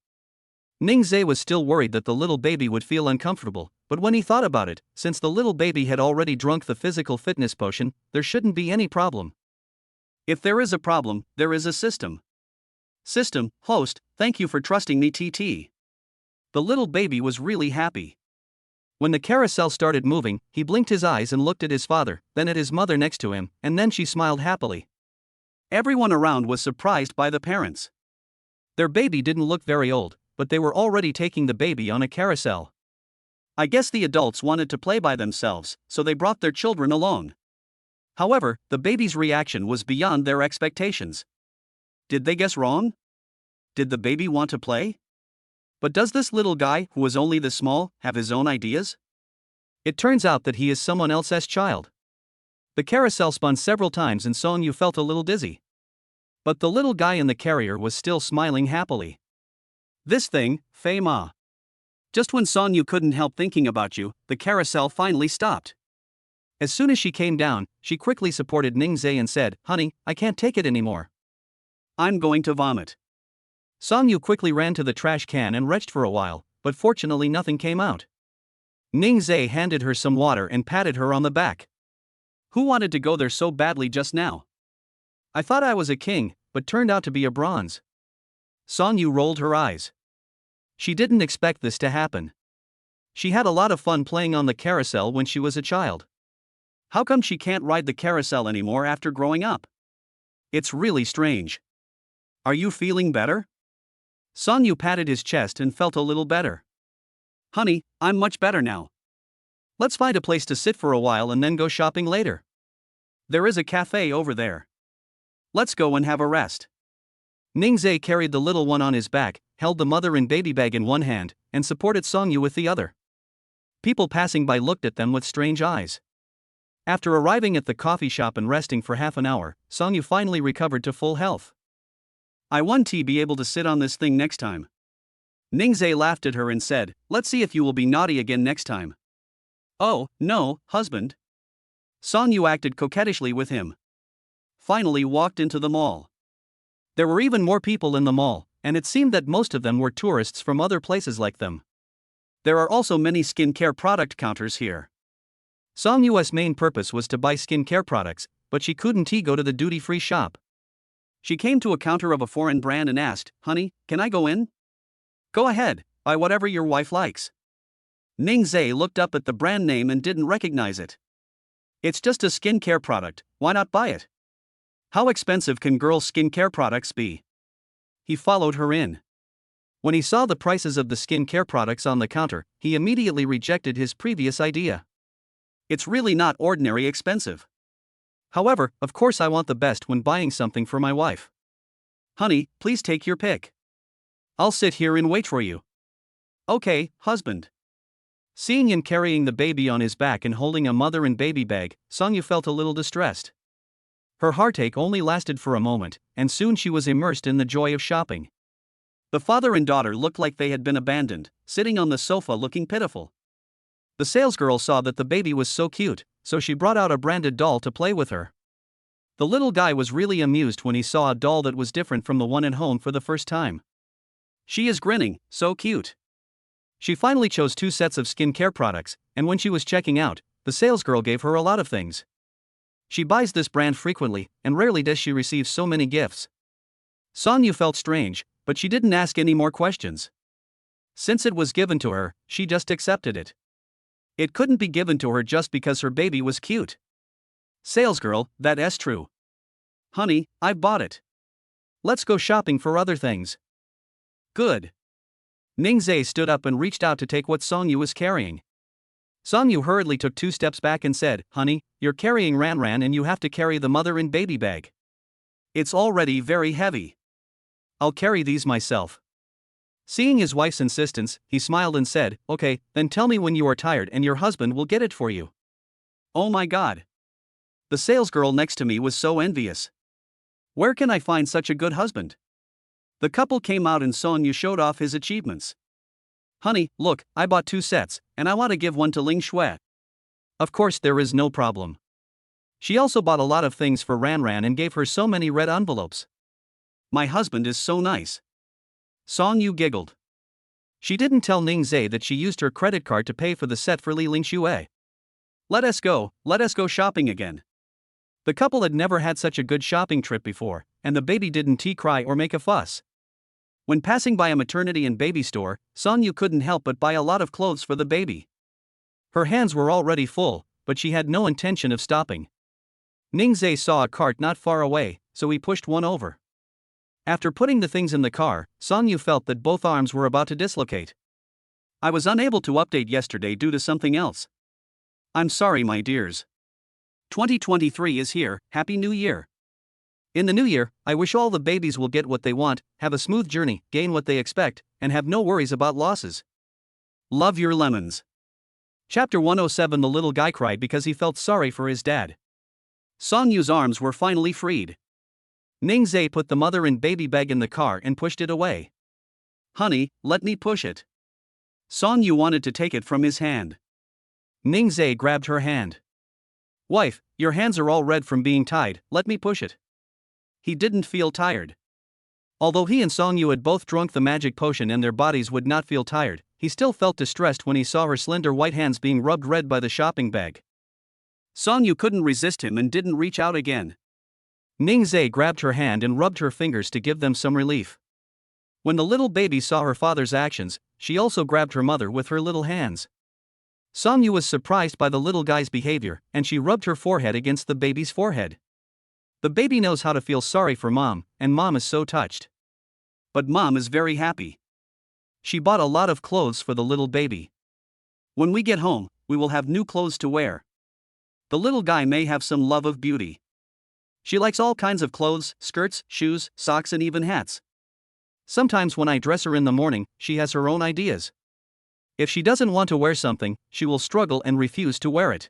Ningzhe was still worried that the little baby would feel uncomfortable, but when he thought about it, since the little baby had already drunk the physical fitness potion, there shouldn't be any problem. If there is a problem, there is a system. System, host, thank you for trusting me TT. The little baby was really happy. When the carousel started moving, he blinked his eyes and looked at his father, then at his mother next to him, and then she smiled happily. Everyone around was surprised by the parents. Their baby didn't look very old, but they were already taking the baby on a carousel. I guess the adults wanted to play by themselves, so they brought their children along. However, the baby's reaction was beyond their expectations. Did they guess wrong? Did the baby want to play? But does this little guy, who was only this small, have his own ideas? It turns out that he is someone else's child. The carousel spun several times and Song Yu felt a little dizzy. But the little guy in the carrier was still smiling happily. This thing, Fei Ma. Just when Song Yu couldn't help thinking about you, the carousel finally stopped. As soon as she came down, she quickly supported Ningzai and said, "Honey, I can't take it anymore. I'm going to vomit." Song Yu quickly ran to the trash can and retched for a while, but fortunately nothing came out. Ningzai handed her some water and patted her on the back. Who wanted to go there so badly just now? I thought I was a king, but turned out to be a bronze. Song Yu rolled her eyes. She didn't expect this to happen. She had a lot of fun playing on the carousel when she was a child. How come she can't ride the carousel anymore after growing up? It's really strange. Are you feeling better? Song Yu patted his chest and felt a little better. Honey, I'm much better now. Let's find a place to sit for a while and then go shopping later. There is a cafe over there. Let's go and have a rest. Ningzai carried the little one on his back, held the mother and baby bag in one hand, and supported Song Yu with the other. People passing by looked at them with strange eyes. After arriving at the coffee shop and resting for half an hour, Song Yu finally recovered to full health. I want to be able to sit on this thing next time. Ningzai laughed at her and said, "Let's see if you will be naughty again next time." Oh, no, husband. Song Yu acted coquettishly with him. Finally walked into the mall. There were even more people in the mall, and it seemed that most of them were tourists from other places like them. There are also many skincare product counters here. Song Yu's main purpose was to buy skincare products, but she couldn't go to the duty-free shop. She came to a counter of a foreign brand and asked, "Honey, can I go in?" "Go ahead, buy whatever your wife likes." Ningzai looked up at the brand name and didn't recognize it. It's just a skincare product, why not buy it? How expensive can girls' skincare products be? He followed her in. When he saw the prices of the skincare products on the counter, he immediately rejected his previous idea. It's really not ordinary expensive. However, of course I want the best when buying something for my wife. Honey, please take your pick. I'll sit here and wait for you. Okay, husband. Seeing him carrying the baby on his back and holding a mother and baby bag, Song Yu felt a little distressed. Her heartache only lasted for a moment, and soon she was immersed in the joy of shopping. The father and daughter looked like they had been abandoned, sitting on the sofa looking pitiful. The salesgirl saw that the baby was so cute, so she brought out a branded doll to play with her. The little guy was really amused when he saw a doll that was different from the one at home for the first time. She is grinning, so cute. She finally chose 2 sets of skincare products, and when she was checking out, the salesgirl gave her a lot of things. She buys this brand frequently, and rarely does she receive so many gifts. Song Yu felt strange, but she didn't ask any more questions. Since it was given to her, she just accepted it. It couldn't be given to her just because her baby was cute. Salesgirl, that's true. Honey, I've bought it. Let's go shopping for other things. Good. Ningzai stood up and reached out to take what Song Yu was carrying. Song Yu hurriedly took 2 steps back and said, "Honey, you're carrying Ran and you have to carry the mother and baby bag. It's already very heavy. I'll carry these myself." Seeing his wife's insistence, he smiled and said, "Okay, then tell me when you are tired and your husband will get it for you." Oh my god. The salesgirl next to me was so envious. Where can I find such a good husband? The couple came out and Song Yu showed off his achievements. "Honey, look, I bought 2 sets, and I want to give one to Ling Shui." Of course there is no problem. She also bought a lot of things for Ran and gave her so many red envelopes. My husband is so nice. Song Yu giggled. She didn't tell Ningzai that she used her credit card to pay for the set for Ling Shui. Let us go shopping again." The couple had never had such a good shopping trip before, and the baby didn't cry or make a fuss. When passing by a maternity and baby store, Song Yu couldn't help but buy a lot of clothes for the baby. Her hands were already full, but she had no intention of stopping. Ningzai saw a cart not far away, so he pushed one over. After putting the things in the car, Songyu felt that both arms were about to dislocate. I was unable to update yesterday due to something else. I'm sorry, my dears. 2023 is here, Happy New Year. In the new year, I wish all the babies will get what they want, have a smooth journey, gain what they expect, and have no worries about losses. Love your lemons. Chapter 107. The little guy cried because he felt sorry for his dad. Songyu's arms were finally freed. Ningzhe put the mother and baby bag in the car and pushed it away. Honey, let me push it. Songyu wanted to take it from his hand. Ningzhe grabbed her hand. Wife, your hands are all red from being tied, let me push it. He didn't feel tired. Although he and Songyu had both drunk the magic potion and their bodies would not feel tired, he still felt distressed when he saw her slender white hands being rubbed red by the shopping bag. Songyu couldn't resist him and didn't reach out again. Ningzhe grabbed her hand and rubbed her fingers to give them some relief. When the little baby saw her father's actions, she also grabbed her mother with her little hands. Songyu was surprised by the little guy's behavior, and she rubbed her forehead against the baby's forehead. The baby knows how to feel sorry for mom, and mom is so touched. But mom is very happy. She bought a lot of clothes for the little baby. When we get home, we will have new clothes to wear. The little guy may have some love of beauty. She likes all kinds of clothes, skirts, shoes, socks, and even hats. Sometimes when I dress her in the morning, she has her own ideas. If she doesn't want to wear something, she will struggle and refuse to wear it.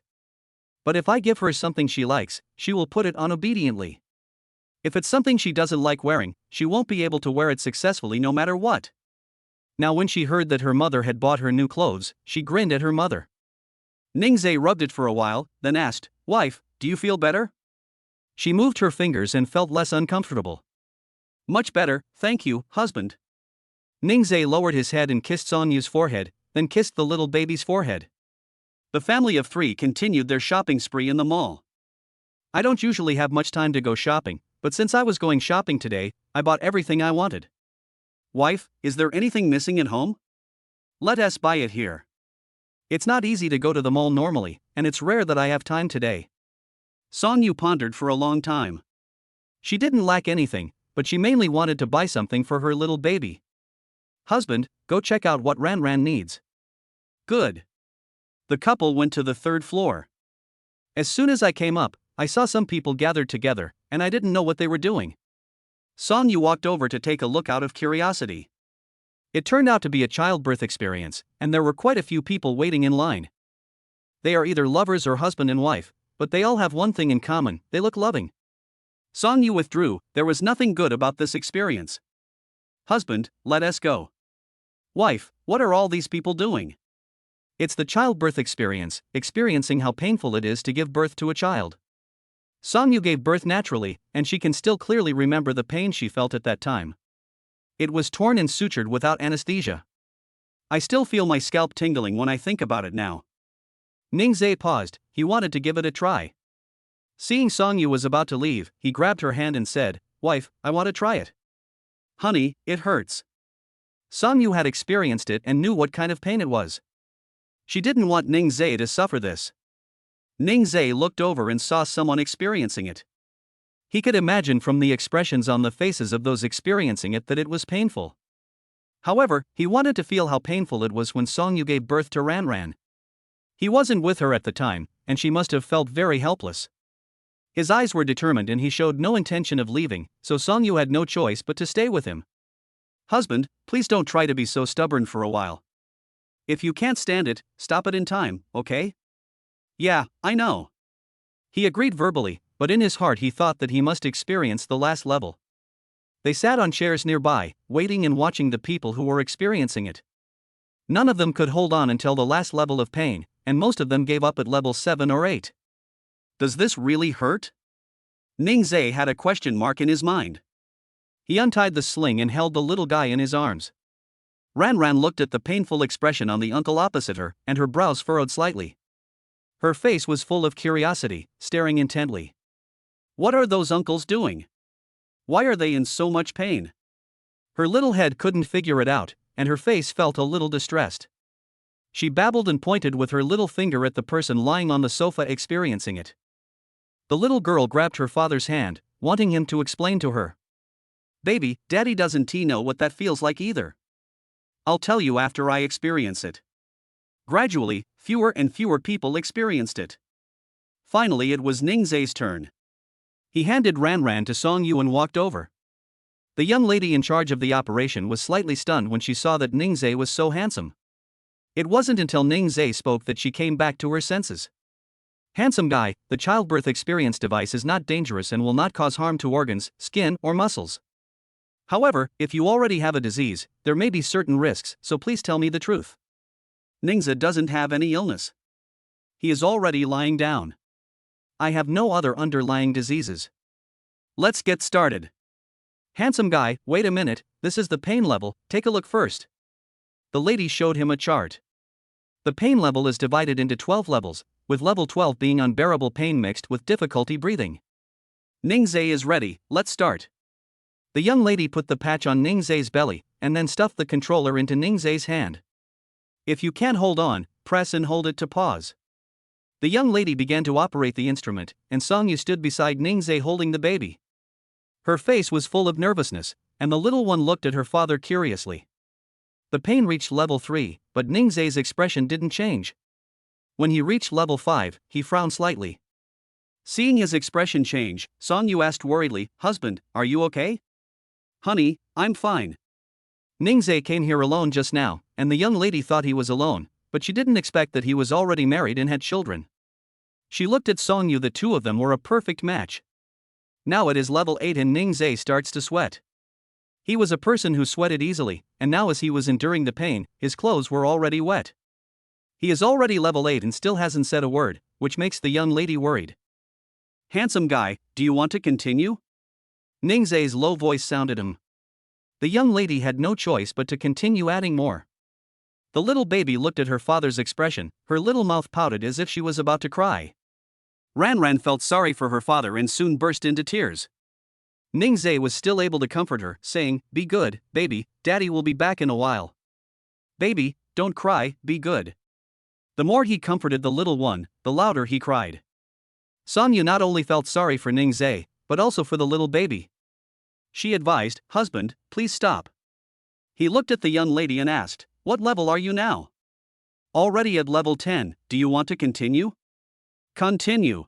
But if I give her something she likes, she will put it on obediently. If it's something she doesn't like wearing, she won't be able to wear it successfully no matter what. Now when she heard that her mother had bought her new clothes, she grinned at her mother. Ningzhe rubbed it for a while, then asked, Wife, do you feel better? She moved her fingers and felt less uncomfortable. Much better, thank you, husband. Ningzhe lowered his head and kissed Songyu's forehead, then kissed the little baby's forehead. The family of three continued their shopping spree in the mall. I don't usually have much time to go shopping, but since I was going shopping today, I bought everything I wanted. Wife, is there anything missing at home? Let us buy it here. It's not easy to go to the mall normally, and it's rare that I have time today. Songyu pondered for a long time. She didn't lack anything, but she mainly wanted to buy something for her little baby. Husband, go check out what Ranran needs. Good. The couple went to the third floor. As soon as I came up, I saw some people gathered together, and I didn't know what they were doing. Songyu walked over to take a look out of curiosity. It turned out to be a childbirth experience, and there were quite a few people waiting in line. They are either lovers or husband and wife, but they all have one thing in common, they look loving. Songyu withdrew, there was nothing good about this experience. Husband, let us go. Wife, what are all these people doing? It's the childbirth experience, experiencing how painful it is to give birth to a child. Songyu gave birth naturally, and she can still clearly remember the pain she felt at that time. It was torn and sutured without anesthesia. I still feel my scalp tingling when I think about it now. Ningzhe paused, he wanted to give it a try. Seeing Songyu was about to leave, he grabbed her hand and said, Wife, I want to try it. Honey, it hurts. Songyu had experienced it and knew what kind of pain it was. She didn't want Ningzhe to suffer this. Ningzhe looked over and saw someone experiencing it. He could imagine from the expressions on the faces of those experiencing it that it was painful. However, he wanted to feel how painful it was when Songyu gave birth to Ranran. He wasn't with her at the time, and she must have felt very helpless. His eyes were determined and he showed no intention of leaving, so Songyu had no choice but to stay with him. Husband, please don't try to be so stubborn for a while. If you can't stand it, stop it in time, okay? Yeah, I know. He agreed verbally, but in his heart he thought that he must experience the last level. They sat on chairs nearby, waiting and watching the people who were experiencing it. None of them could hold on until the last level of pain, and most of them gave up at level 7 or 8. Does this really hurt? Ningzhe had a question mark in his mind. He untied the sling and held the little guy in his arms. Ranran looked at the painful expression on the uncle opposite her, and her brows furrowed slightly. Her face was full of curiosity, staring intently. What are those uncles doing? Why are they in so much pain? Her little head couldn't figure it out, and her face felt a little distressed. She babbled and pointed with her little finger at the person lying on the sofa experiencing it. The little girl grabbed her father's hand, wanting him to explain to her. Baby, Daddy doesn't know what that feels like either. I'll tell you after I experience it. Gradually, fewer and fewer people experienced it. Finally, it was Ningzai's turn. He handed Ran to Song Yu and walked over. The young lady in charge of the operation was slightly stunned when she saw that Ningzai was so handsome. It wasn't until Ningzai spoke that she came back to her senses. Handsome guy, the childbirth experience device is not dangerous and will not cause harm to organs, skin, or muscles. However, if you already have a disease, there may be certain risks, so please tell me the truth. Ningzai doesn't have any illness. He is already lying down. I have no other underlying diseases. Let's get started. Handsome guy, wait a minute, this is the pain level, take a look first. The lady showed him a chart. The pain level is divided into 12 levels, with level 12 being unbearable pain mixed with difficulty breathing. Ningzai is ready, let's start. The young lady put the patch on Ningzai's belly, and then stuffed the controller into Ningzai's hand. If you can't hold on, press and hold it to pause. The young lady began to operate the instrument, and Song Yu stood beside Ningzai holding the baby. Her face was full of nervousness, and the little one looked at her father curiously. The pain reached level 3, but Ningzai's expression didn't change. When he reached level 5, he frowned slightly. Seeing his expression change, Song Yu asked worriedly, "Husband, are you okay?" "Honey, I'm fine." Ningzai came here alone just now, and the young lady thought he was alone, but she didn't expect that he was already married and had children. She looked at Song Yu, the two of them were a perfect match. Now it is level 8 and Ningzai starts to sweat. He was a person who sweated easily, and now as he was enduring the pain, his clothes were already wet. He is already level 8 and still hasn't said a word, which makes the young lady worried. "Handsome guy, do you want to continue?" Ningzai's low voice sounded him. The young lady had no choice but to continue adding more. The little baby looked at her father's expression, her little mouth pouted as if she was about to cry. Ran felt sorry for her father and soon burst into tears. Ningzai was still able to comfort her, saying, "Be good, baby, Daddy will be back in a while. Baby, don't cry, be good." The more he comforted the little one, the louder he cried. Song Yu not only felt sorry for Ningzai, but also for the little baby. She advised, "Husband, please stop." He looked at the young lady and asked, "What level are you now?" "Already at level 10, do you want to continue?" "Continue."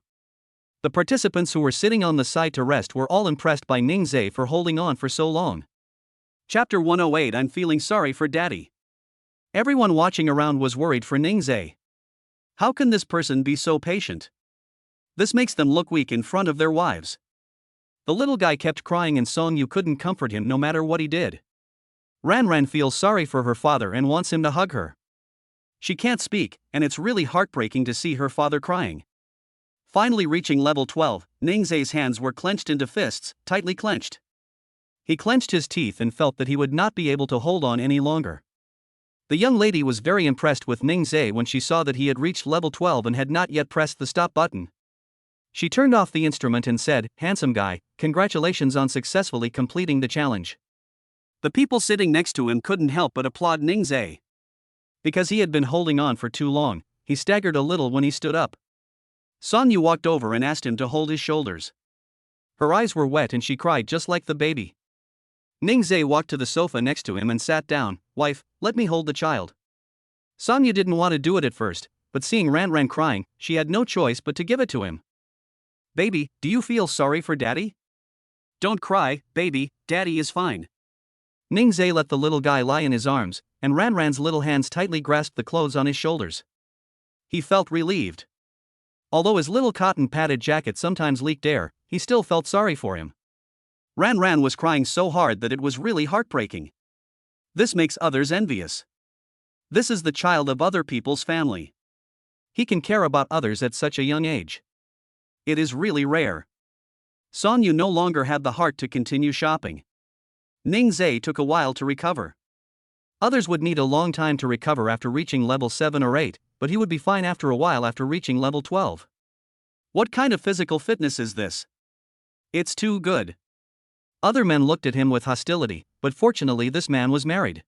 The participants who were sitting on the side to rest were all impressed by Ningzai for holding on for so long. Chapter 108, I'm feeling sorry for Daddy. Everyone watching around was worried for Ningzai. How can this person be so patient? This makes them look weak in front of their wives. The little guy kept crying and Song Yu couldn't comfort him no matter what he did. Ran feels sorry for her father and wants him to hug her. She can't speak, and it's really heartbreaking to see her father crying. Finally reaching level 12, Ningzai's hands were clenched into fists, tightly clenched. He clenched his teeth and felt that he would not be able to hold on any longer. The young lady was very impressed with Ningzai when she saw that he had reached level 12 and had not yet pressed the stop button. She turned off the instrument and said, "Handsome guy, congratulations on successfully completing the challenge." The people sitting next to him couldn't help but applaud Ningzai. Because he had been holding on for too long, he staggered a little when he stood up. Song Yu walked over and asked him to hold his shoulders. Her eyes were wet and she cried just like the baby. Ningzai walked to the sofa next to him and sat down. "Wife, let me hold the child." Song Yu didn't want to do it at first, but seeing Ran crying, she had no choice but to give it to him. "Baby, do you feel sorry for Daddy?" "Don't cry, baby, Daddy is fine." Ningzai let the little guy lie in his arms, and Ran's little hands tightly grasped the clothes on his shoulders. He felt relieved. Although his little cotton padded jacket sometimes leaked air, he still felt sorry for him. Ran was crying so hard that it was really heartbreaking. This makes others envious. This is the child of other people's family. He can care about others at such a young age. It is really rare. Song Yu no longer had the heart to continue shopping. Ningzai took a while to recover. Others would need a long time to recover after reaching level 7 or 8, but he would be fine after a while after reaching level 12. What kind of physical fitness is this? It's too good. Other men looked at him with hostility, but fortunately this man was married.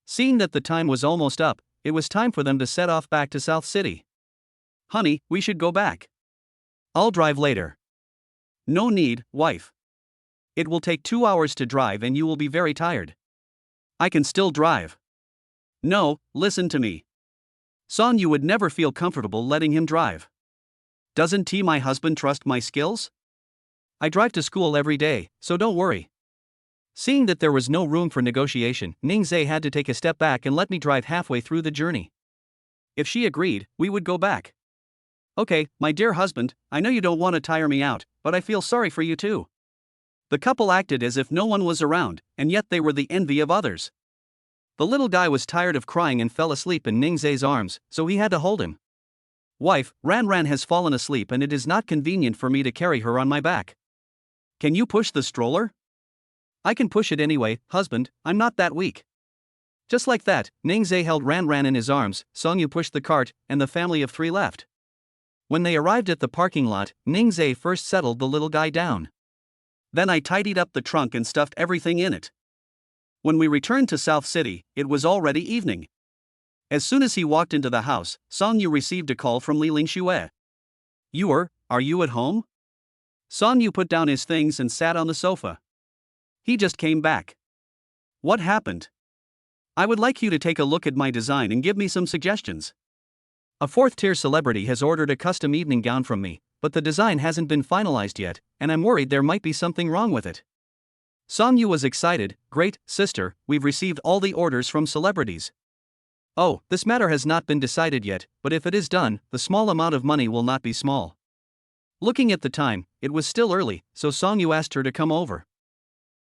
Seeing that the time was almost up, it was time for them to set off back to South City. "Honey, we should go back." "I'll drive later." No need, wife. It will take 2 hours to drive and you will be very tired. I can still drive. No, listen to me. Son, you would never feel comfortable letting him drive. Doesn't he, my husband, trust my skills? I drive to school every day, so don't worry. Seeing that there was no room for negotiation, Ningzhe had to take a step back and let me drive halfway through the journey. If she agreed, we would go back. Okay, my dear husband, I know you don't want to tire me out, but I feel sorry for you too. The couple acted as if no one was around, and yet they were the envy of others. The little guy was tired of crying and fell asleep in Ningzhe's arms, so he had to hold him. Wife, Ran has fallen asleep and it is not convenient for me to carry her on my back. Can you push the stroller? I can push it anyway, husband, I'm not that weak. Just like that, Ningzhe held Ran in his arms, Songyu pushed the cart, and the family of 3 left. When they arrived at the parking lot, Ningzhe first settled the little guy down. Then I tidied up the trunk and stuffed everything in it. When we returned to South City, it was already evening. As soon as he walked into the house, Songyu received a call from Li Lingxue. Are you at home? Songyu put down his things and sat on the sofa. He just came back. What happened? I would like you to take a look at my design and give me some suggestions. A 4th-tier celebrity has ordered a custom evening gown from me, but the design hasn't been finalized yet, and I'm worried there might be something wrong with it. Songyu was excited. Great, sister, we've received all the orders from celebrities. Oh, this matter has not been decided yet, but if it is done, the small amount of money will not be small. Looking at the time, it was still early, so Songyu asked her to come over.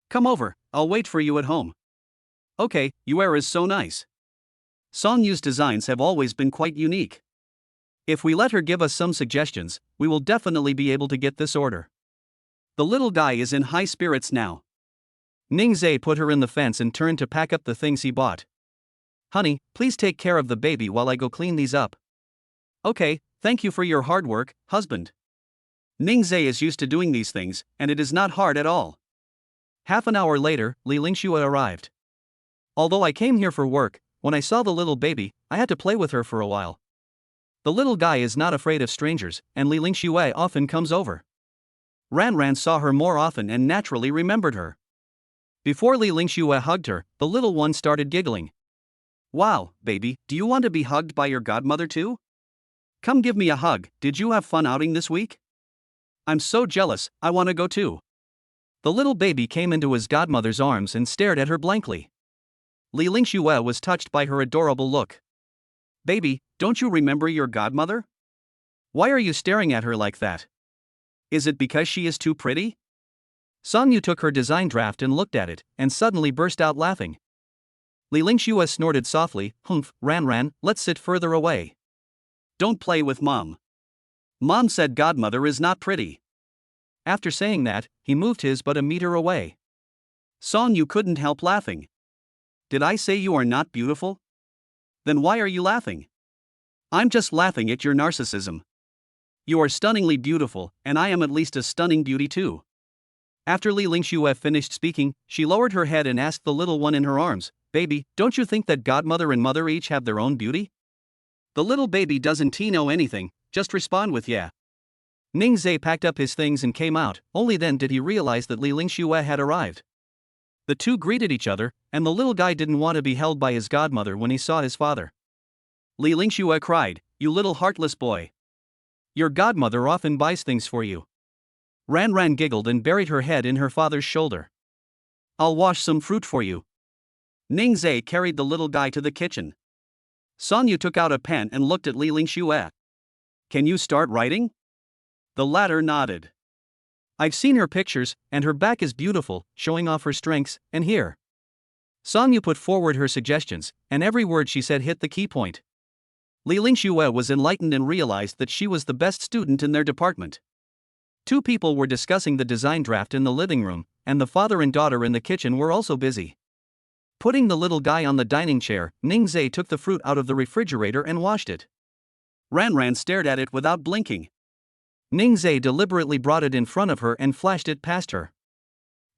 Come over, I'll wait for you at home. Okay, your hair is so nice. Songyu's designs have always been quite unique. If we let her give us some suggestions, we will definitely be able to get this order. The little guy is in high spirits now. Ningzhe put her in the fence and turned to pack up the things he bought. Honey, please take care of the baby while I go clean these up. Okay, thank you for your hard work, husband. Ningzhe is used to doing these things, and it is not hard at all. Half an hour later, Li Lingxue arrived. Although I came here for work, when I saw the little baby, I had to play with her for a while. The little guy is not afraid of strangers, and Li Lingxue often comes over. Ran saw her more often and naturally remembered her. Before Li Lingxue hugged her, the little one started giggling. Wow, baby, do you want to be hugged by your godmother too? Come give me a hug, did you have fun outing this week? I'm so jealous, I want to go too. The little baby came into his godmother's arms and stared at her blankly. Li Lingxue was touched by her adorable look. Baby, don't you remember your godmother? Why are you staring at her like that? Is it because she is too pretty? Songyu took her design draft and looked at it, and suddenly burst out laughing. Li Lingxue snorted softly. Humph, Ran, let's sit further away. Don't play with Mom. Mom said godmother is not pretty. After saying that, he moved his but a meter away. Songyu couldn't help laughing. Did I say you are not beautiful? Then why are you laughing? I'm just laughing at your narcissism. You are stunningly beautiful, and I am at least a stunning beauty too. After Li Lingxue finished speaking, she lowered her head and asked the little one in her arms, Baby, don't you think that godmother and mother each have their own beauty? The little baby doesn't know anything, just respond with yeah. Ningzhe packed up his things and came out, only then did he realize that Li Lingxue had arrived. The two greeted each other, and the little guy didn't want to be held by his godmother when he saw his father. Li Lingxue cried, You little heartless boy. Your godmother often buys things for you. Ran giggled and buried her head in her father's shoulder. I'll wash some fruit for you. Ningzhe carried the little guy to the kitchen. Songyu took out a pen and looked at Li Lingxue. Can you start writing? The latter nodded. I've seen her pictures, and her back is beautiful, showing off her strengths, and here. Songyu put forward her suggestions, and every word she said hit the key point. Li Lingxue was enlightened and realized that she was the best student in their department. Two people were discussing the design draft in the living room, and the father and daughter in the kitchen were also busy. Putting the little guy on the dining chair, Ningzhe took the fruit out of the refrigerator and washed it. Ran stared at it without blinking. Ningzhe deliberately brought it in front of her and flashed it past her.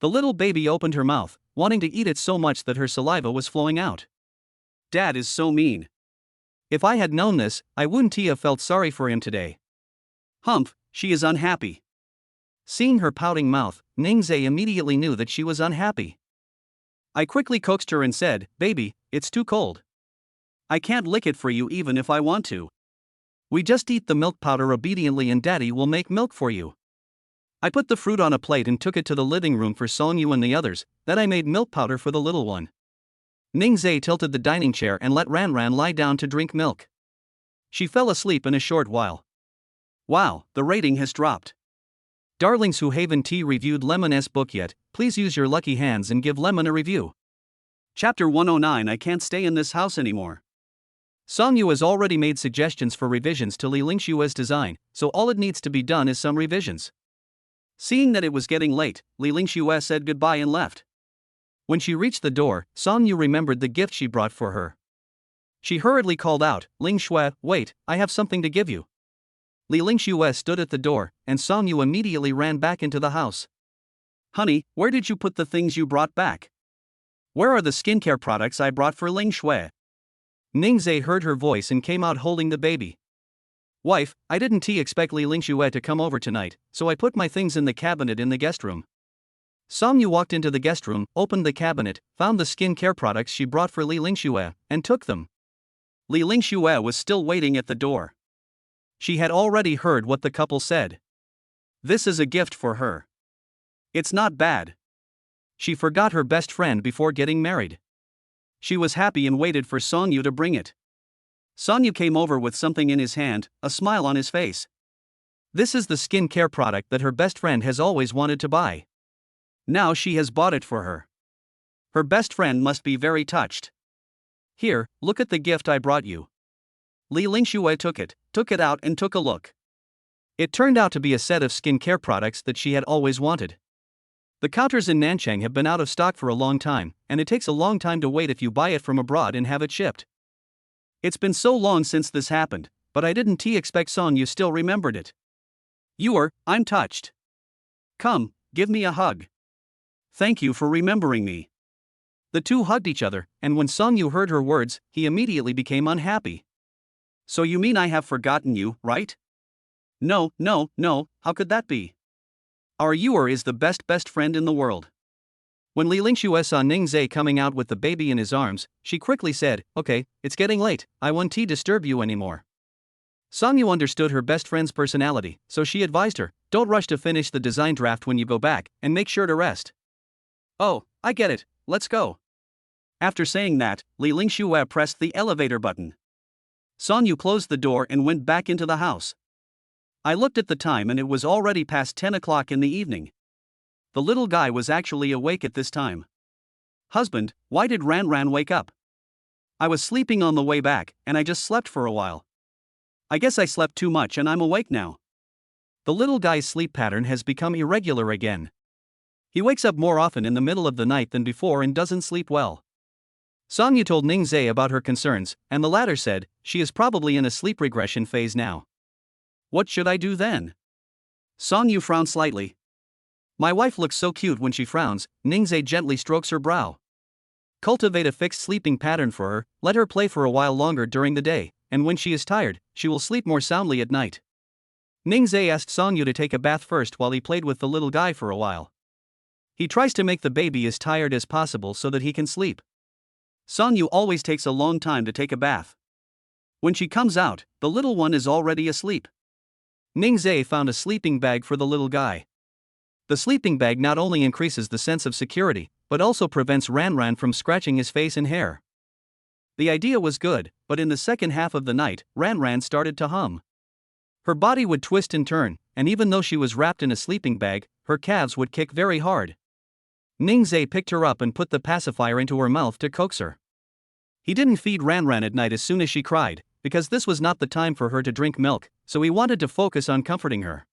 The little baby opened her mouth, wanting to eat it so much that her saliva was flowing out. Dad is so mean. If I had known this, I wouldn't have felt sorry for him today. Humph, she is unhappy. Seeing her pouting mouth, Ningzai immediately knew that she was unhappy. I quickly coaxed her and said, "Baby, it's too cold. I can't lick it for you even if I want to. We just eat the milk powder obediently and Daddy will make milk for you." I put the fruit on a plate and took it to the living room for Songyu and the others. Then I made milk powder for the little one. Ningzai tilted the dining chair and let Ranran lie down to drink milk. She fell asleep in a short while. Wow, the rating has dropped. Darlings who haven't reviewed Lemon's book yet, please use your lucky hands and give Lemon a review. Chapter 109. I can't stay in this house anymore. Songyu has already made suggestions for revisions to Li Lingshue's design, so all it needs to be done is some revisions. Seeing that it was getting late, Li Lingxue said goodbye and left. When she reached the door, Songyu remembered the gift she brought for her. She hurriedly called out, "Lingxue, wait, I have something to give you." Li Lingxue stood at the door, and Songyu immediately ran back into the house. "Honey, where did you put the things you brought back? Where are the skincare products I brought for Lingxue?" Ningzai heard her voice and came out holding the baby. "Wife, I didn't expect Li Lingxue to come over tonight, so I put my things in the cabinet in the guest room." Songyu walked into the guest room, opened the cabinet, found the skincare products she brought for Li Lingxue, and took them. Li Lingxue was still waiting at the door. She had already heard what the couple said. This is a gift for her. It's not bad. She forgot her best friend before getting married. She was happy and waited for Songyu to bring it. Songyu came over with something in his hand, a smile on his face. This is the skin care product that her best friend has always wanted to buy. Now she has bought it for her. Her best friend must be very touched. "Here, look at the gift I brought you." Li Lingxue took it out and took a look. It turned out to be a set of skin care products that she had always wanted. The counters in Nanchang have been out of stock for a long time, and it takes a long time to wait if you buy it from abroad and have it shipped. It's been so long since this happened, but I didn't expect Songyu still remembered it. I'm touched. Come, give me a hug. Thank you for remembering me. The two hugged each other, and when Songyu heard her words, he immediately became unhappy. "So you mean I have forgotten you, right?" No, how could that be? Our Yuer is the best friend in the world." When Li Lingxue saw Ningzai coming out with the baby in his arms, she quickly said, "Okay, it's getting late, I won't disturb you anymore." Songyu understood her best friend's personality, so she advised her, "Don't rush to finish the design draft when you go back, and make sure to rest." "Oh, I get it, let's go." After saying that, Li Lingxue pressed the elevator button. Songyu closed the door and went back into the house. I looked at the time and it was already past 10 o'clock in the evening. The little guy was actually awake at this time. "Husband, why did Ranran wake up?" "I was sleeping on the way back, and I just slept for a while. I guess I slept too much and I'm awake now." The little guy's sleep pattern has become irregular again. He wakes up more often in the middle of the night than before and doesn't sleep well. Songyu told Ningzai about her concerns, and the latter said, "She is probably in a sleep regression phase now." "What should I do then?" Songyu frowned slightly. "My wife looks so cute when she frowns." Ningzai gently strokes her brow. "Cultivate a fixed sleeping pattern for her, let her play for a while longer during the day, and when she is tired, she will sleep more soundly at night." Ningzai asked Songyu to take a bath first while he played with the little guy for a while. He tries to make the baby as tired as possible so that he can sleep. Songyu always takes a long time to take a bath. When she comes out, the little one is already asleep. Ningzai found a sleeping bag for the little guy. The sleeping bag not only increases the sense of security, but also prevents Ranran from scratching his face and hair. The idea was good, but in the second half of the night, Ranran started to hum. Her body would twist and turn, and even though she was wrapped in a sleeping bag, her calves would kick very hard. Ningzai picked her up and put the pacifier into her mouth to coax her. He didn't feed Ranran at night as soon as she cried, because this was not the time for her to drink milk, so he wanted to focus on comforting her.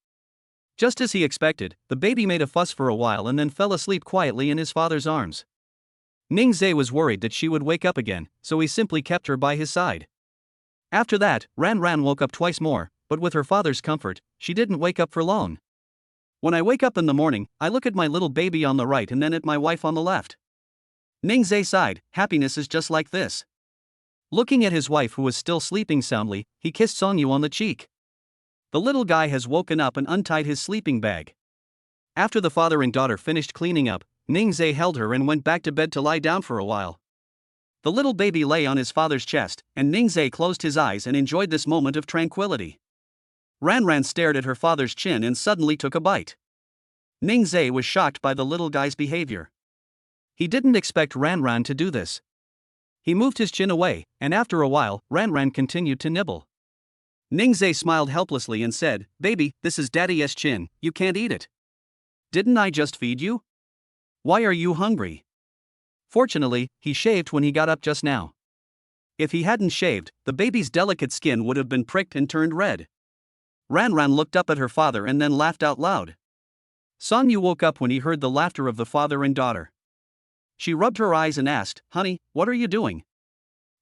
Just as he expected, the baby made a fuss for a while and then fell asleep quietly in his father's arms. Ningzai was worried that she would wake up again, so he simply kept her by his side. After that, Ranran woke up twice more, but with her father's comfort, she didn't wake up for long. "When I wake up in the morning, I look at my little baby on the right and then at my wife on the left." Ningzai sighed, "Happiness is just like this." Looking at his wife who was still sleeping soundly, he kissed Songyu on the cheek. The little guy has woken up and untied his sleeping bag. After the father and daughter finished cleaning up, Ningzai held her and went back to bed to lie down for a while. The little baby lay on his father's chest, and Ningzai closed his eyes and enjoyed this moment of tranquility. Ranran stared at her father's chin and suddenly took a bite. Ningzai was shocked by the little guy's behavior. He didn't expect Ranran to do this. He moved his chin away, and after a while, Ranran continued to nibble. Ningzai smiled helplessly and said, "Baby, this is Daddy's chin, you can't eat it. Didn't I just feed you? Why are you hungry?" Fortunately, he shaved when he got up just now. If he hadn't shaved, the baby's delicate skin would have been pricked and turned red. Ranran looked up at her father and then laughed out loud. Songyu woke up when he heard the laughter of the father and daughter. She rubbed her eyes and asked, "Honey, what are you doing?"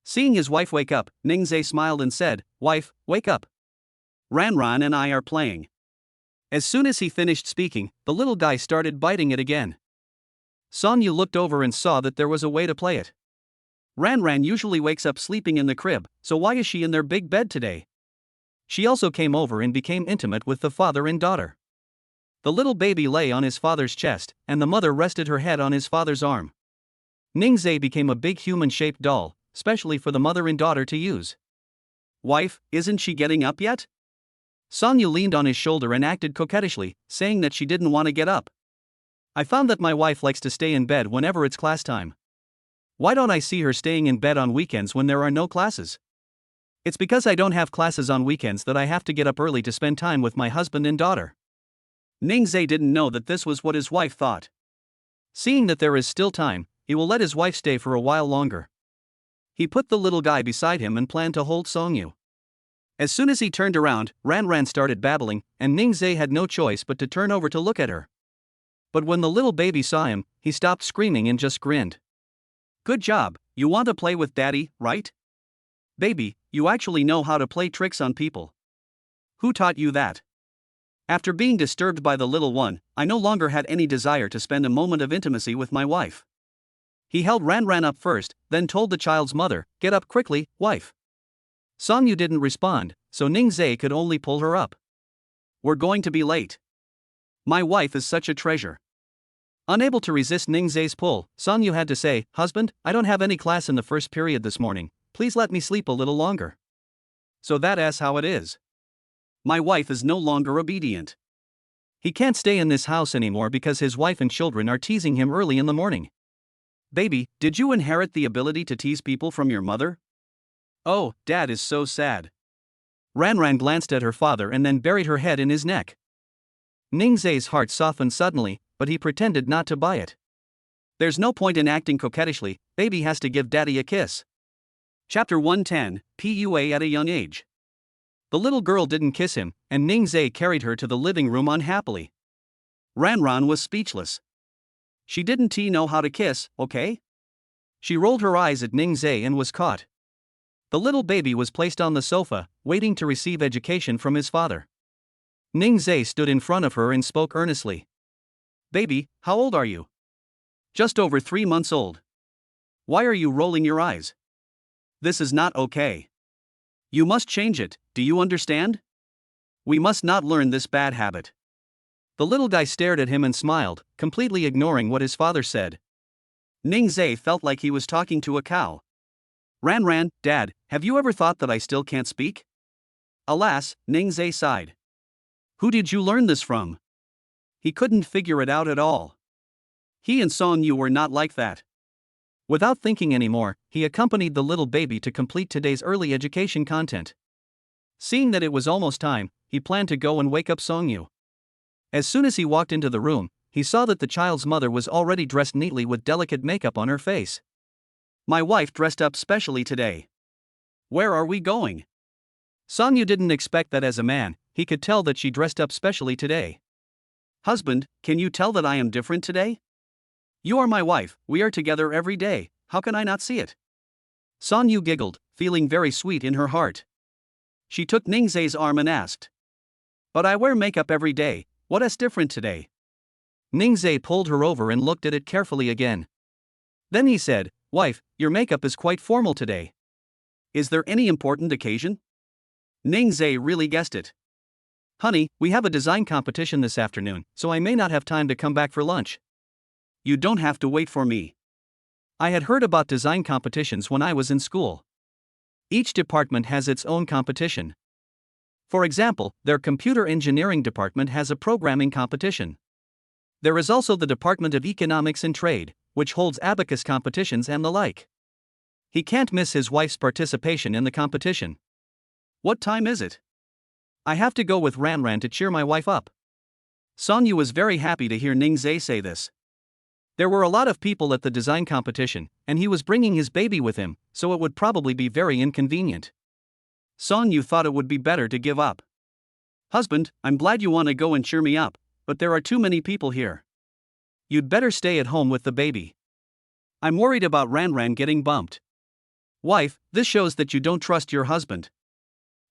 Seeing his wife wake up, Ningzai smiled and said, "Wife, wake up. Ranran and I are playing." As soon as he finished speaking, the little guy started biting it again. Songyu looked over and saw that there was a way to play it. Ranran usually wakes up sleeping in the crib, so why is she in their big bed today? She also came over and became intimate with the father and daughter. The little baby lay on his father's chest, and the mother rested her head on his father's arm. Ningzai became a big human-shaped doll, specially for the mother and daughter to use. "Wife, isn't she getting up yet?" Songyu leaned on his shoulder and acted coquettishly, saying that she didn't want to get up. "I found that my wife likes to stay in bed whenever it's class time. Why don't I see her staying in bed on weekends when there are no classes? It's because I don't have classes on weekends that I have to get up early to spend time with my husband and daughter." Ningzai didn't know that this was what his wife thought. Seeing that there is still time, he will let his wife stay for a while longer. He put the little guy beside him and planned to hold Songyu. As soon as he turned around, Ranran started babbling, and Ningzai had no choice but to turn over to look at her. But when the little baby saw him, he stopped screaming and just grinned. "Good job, you want to play with Daddy, right? Baby, you actually know how to play tricks on people. Who taught you that?" After being disturbed by the little one, I no longer had any desire to spend a moment of intimacy with my wife. He held Ranran up first, then told the child's mother, "Get up quickly, wife." Songyu didn't respond, so Ningzai could only pull her up. "We're going to be late. My wife is such a treasure." Unable to resist Ningzai's pull, Songyu had to say, "Husband, I don't have any class in the first period this morning, please let me sleep a little longer." "So that's how it is. My wife is no longer obedient." He can't stay in this house anymore because his wife and children are teasing him early in the morning. "Baby, did you inherit the ability to tease people from your mother?" "Oh, Dad is so sad." Ranran glanced at her father and then buried her head in his neck. Ningzai's heart softened suddenly, but he pretended not to buy it. "There's no point in acting coquettishly, baby has to give Daddy a kiss." Chapter 110, PUA at a young age. The little girl didn't kiss him, and Ningzai carried her to the living room unhappily. Ranran was speechless. "She didn't know how to kiss, okay?" She rolled her eyes at Ningzai and was caught. The little baby was placed on the sofa, waiting to receive education from his father. Ningzai stood in front of her and spoke earnestly. "Baby, how old are you?" "Just over 3 months old." "Why are you rolling your eyes? This is not okay. You must change it, do you understand? We must not learn this bad habit." The little guy stared at him and smiled, completely ignoring what his father said. Ningzai felt like he was talking to a cow. "Ranran, Dad, have you ever thought that I still can't speak?" Alas, Ningzai sighed. Who did you learn this from? He couldn't figure it out at all. He and Songyu were not like that. Without thinking anymore, he accompanied the little baby to complete today's early education content. Seeing that it was almost time, he planned to go and wake up Songyu. As soon as he walked into the room, he saw that the child's mother was already dressed neatly with delicate makeup on her face. "My wife dressed up specially today. Where are we going?" Songyu didn't expect that as a man, he could tell that she dressed up specially today. "Husband, can you tell that I am different today? You are my wife, we are together every day, how can I not see it?" Songyu giggled, feeling very sweet in her heart. She took Ningzai's arm and asked, "But I wear makeup every day, what is different today?" Ningzai pulled her over and looked at it carefully again. Then he said, "Wife, your makeup is quite formal today. Is there any important occasion?" Ningzai really guessed it. Honey, we have a design competition this afternoon, so I may not have time to come back for lunch. You don't have to wait for me. I had heard about design competitions when I was in school. Each department has its own competition. For example, their computer engineering department has a programming competition. There is also the Department of Economics and Trade, which holds abacus competitions and the like. He can't miss his wife's participation in the competition. What time is it? I have to go with Ranran to cheer my wife up. Sonyu was very happy to hear Ningzhe say this. There were a lot of people at the design competition, and he was bringing his baby with him, so it would probably be very inconvenient. Sonyu thought it would be better to give up. Husband, I'm glad you want to go and cheer me up, but there are too many people here. You'd better stay at home with the baby. I'm worried about Ranran getting bumped. Wife, this shows that you don't trust your husband.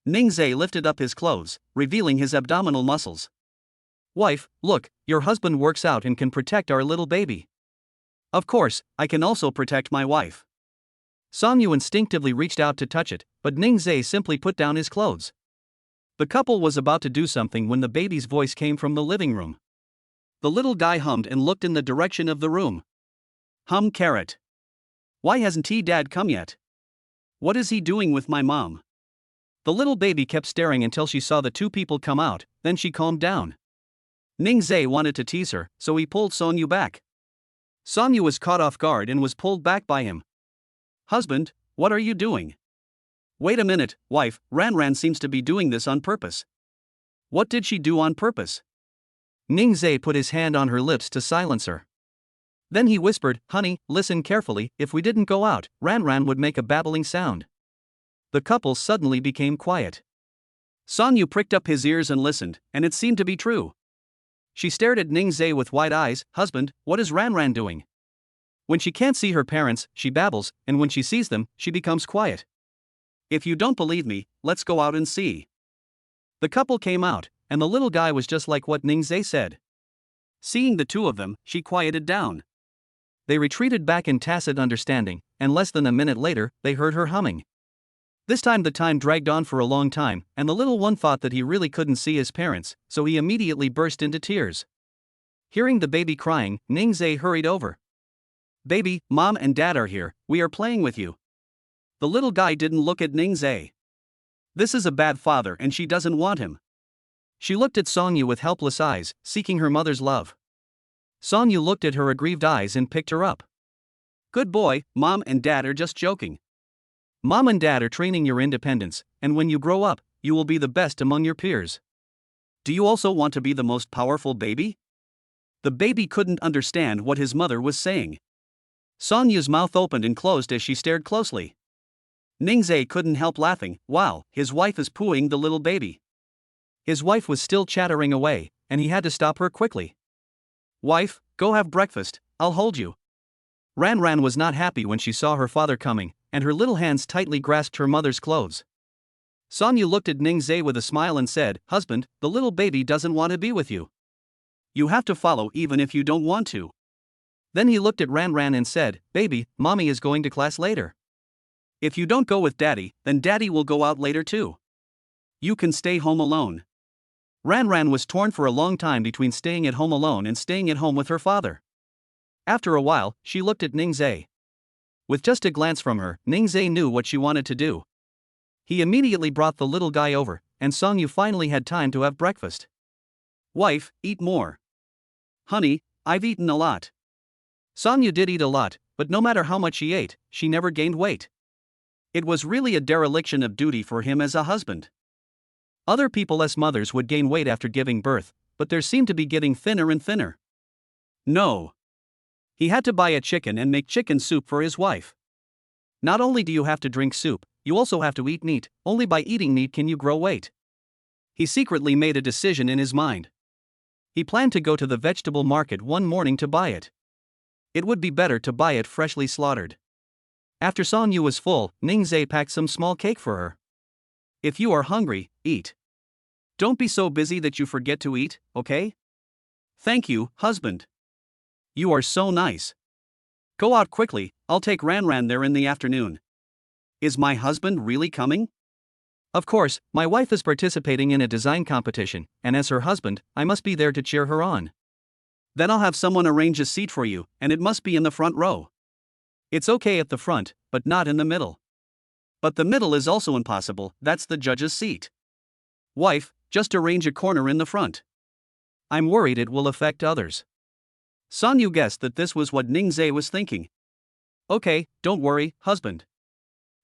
Ningzhe lifted up his clothes, revealing his abdominal muscles. Wife, look, your husband works out and can protect our little baby. Of course, I can also protect my wife. Sonyu instinctively reached out to touch it, but Ningzhe simply put down his clothes. The couple was about to do something when the baby's voice came from the living room. The little guy hummed and looked in the direction of the room. Carrot. Why hasn't Dad come yet? What is he doing with my mom? The little baby kept staring until she saw the two people come out, then she calmed down. Ningzhe wanted to tease her, so he pulled Sonyu back. Sonyu was caught off guard and was pulled back by him. Husband, what are you doing? Wait a minute, wife, Ranran seems to be doing this on purpose. What did she do on purpose? Ningzhe put his hand on her lips to silence her. Then he whispered, honey, listen carefully, if we didn't go out, Ranran would make a babbling sound. The couple suddenly became quiet. Sonyu pricked up his ears and listened, and it seemed to be true. She stared at Ningzhe with wide eyes. Husband, what is Ranran doing? When she can't see her parents, she babbles, and when she sees them, she becomes quiet. If you don't believe me, let's go out and see. The couple came out, and the little guy was just like what Ningzhe said. Seeing the two of them, she quieted down. They retreated back in tacit understanding, and less than a minute later, they heard her humming. This time the time dragged on for a long time, and the little one thought that he really couldn't see his parents, so he immediately burst into tears. Hearing the baby crying, Ningzhe hurried over. Baby, Mom and Dad are here, we are playing with you. The little guy didn't look at Ningzhe. This is a bad father and she doesn't want him. She looked at Sonyu with helpless eyes, seeking her mother's love. Sonyu looked at her aggrieved eyes and picked her up. Good boy, Mom and Dad are just joking. Mom and Dad are training your independence, and when you grow up, you will be the best among your peers. Do you also want to be the most powerful baby? The baby couldn't understand what his mother was saying. Sonyu's mouth opened and closed as she stared closely. Ningzhe couldn't help laughing. Wow, his wife is pooing the little baby. His wife was still chattering away, and he had to stop her quickly. Wife, go have breakfast, I'll hold you. Ranran was not happy when she saw her father coming, and her little hands tightly grasped her mother's clothes. Sonyu looked at Ningzhe with a smile and said, Husband, the little baby doesn't want to be with you. You have to follow even if you don't want to. Then he looked at Ranran and said, Baby, Mommy is going to class later. If you don't go with Daddy, then Daddy will go out later too. You can stay home alone. Ranran was torn for a long time between staying at home alone and staying at home with her father. After a while, she looked at Ningzhe. With just a glance from her, Ningzhe knew what she wanted to do. He immediately brought the little guy over, and Sonyu finally had time to have breakfast. Wife, eat more. Honey, I've eaten a lot. Sonyu did eat a lot, but no matter how much she ate, she never gained weight. It was really a dereliction of duty for him as a husband. Other people as mothers would gain weight after giving birth, but they seemed to be getting thinner and thinner. No. He had to buy a chicken and make chicken soup for his wife. Not only do you have to drink soup, you also have to eat meat. Only by eating meat can you grow weight. He secretly made a decision in his mind. He planned to go to the vegetable market one morning to buy it. It would be better to buy it freshly slaughtered. After Sonyu was full, Ningzhe packed some small cake for her. If you are hungry, eat. Don't be so busy that you forget to eat, okay? Thank you, husband. You are so nice. Go out quickly, I'll take Ranran there in the afternoon. Is my husband really coming? Of course, my wife is participating in a design competition, and as her husband, I must be there to cheer her on. Then I'll have someone arrange a seat for you, and it must be in the front row. It's okay at the front, but not in the middle. But the middle is also impossible, that's the judge's seat. Wife, just arrange a corner in the front. I'm worried it will affect others. Song Yu guessed that this was what Ning Zhe was thinking. Okay, don't worry, husband.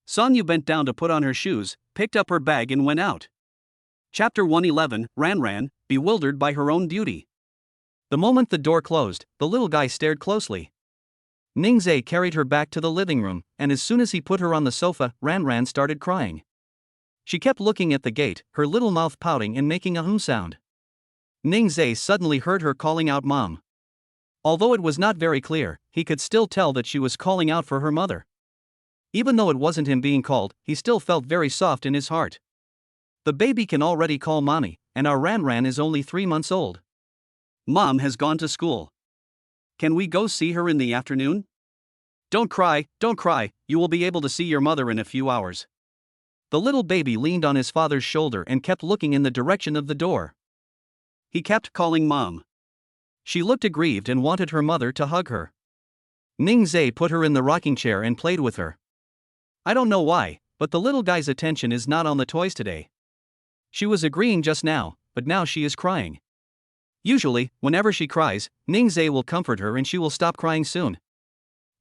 Song Yu bent down to put on her shoes, picked up her bag and went out. Chapter 111, Ran, bewildered by her own beauty. The moment the door closed, the little guy stared closely. Ning Zhe carried her back to the living room, and as soon as he put her on the sofa, Ran started crying. She kept looking at the gate, her little mouth pouting and making a sound. Ning Zhe suddenly heard her calling out Mom. Although it was not very clear, he could still tell that she was calling out for her mother. Even though it wasn't him being called, he still felt very soft in his heart. The baby can already call mommy, and our Ran is only 3 months old. Mom has gone to school. Can we go see her in the afternoon? Don't cry, you will be able to see your mother in a few hours. The little baby leaned on his father's shoulder and kept looking in the direction of the door. He kept calling Mom. She looked aggrieved and wanted her mother to hug her. Ning Zhe put her in the rocking chair and played with her. I don't know why, but the little guy's attention is not on the toys today. She was agreeing just now, but now she is crying. Usually, whenever she cries, Ning Zhe will comfort her and she will stop crying soon.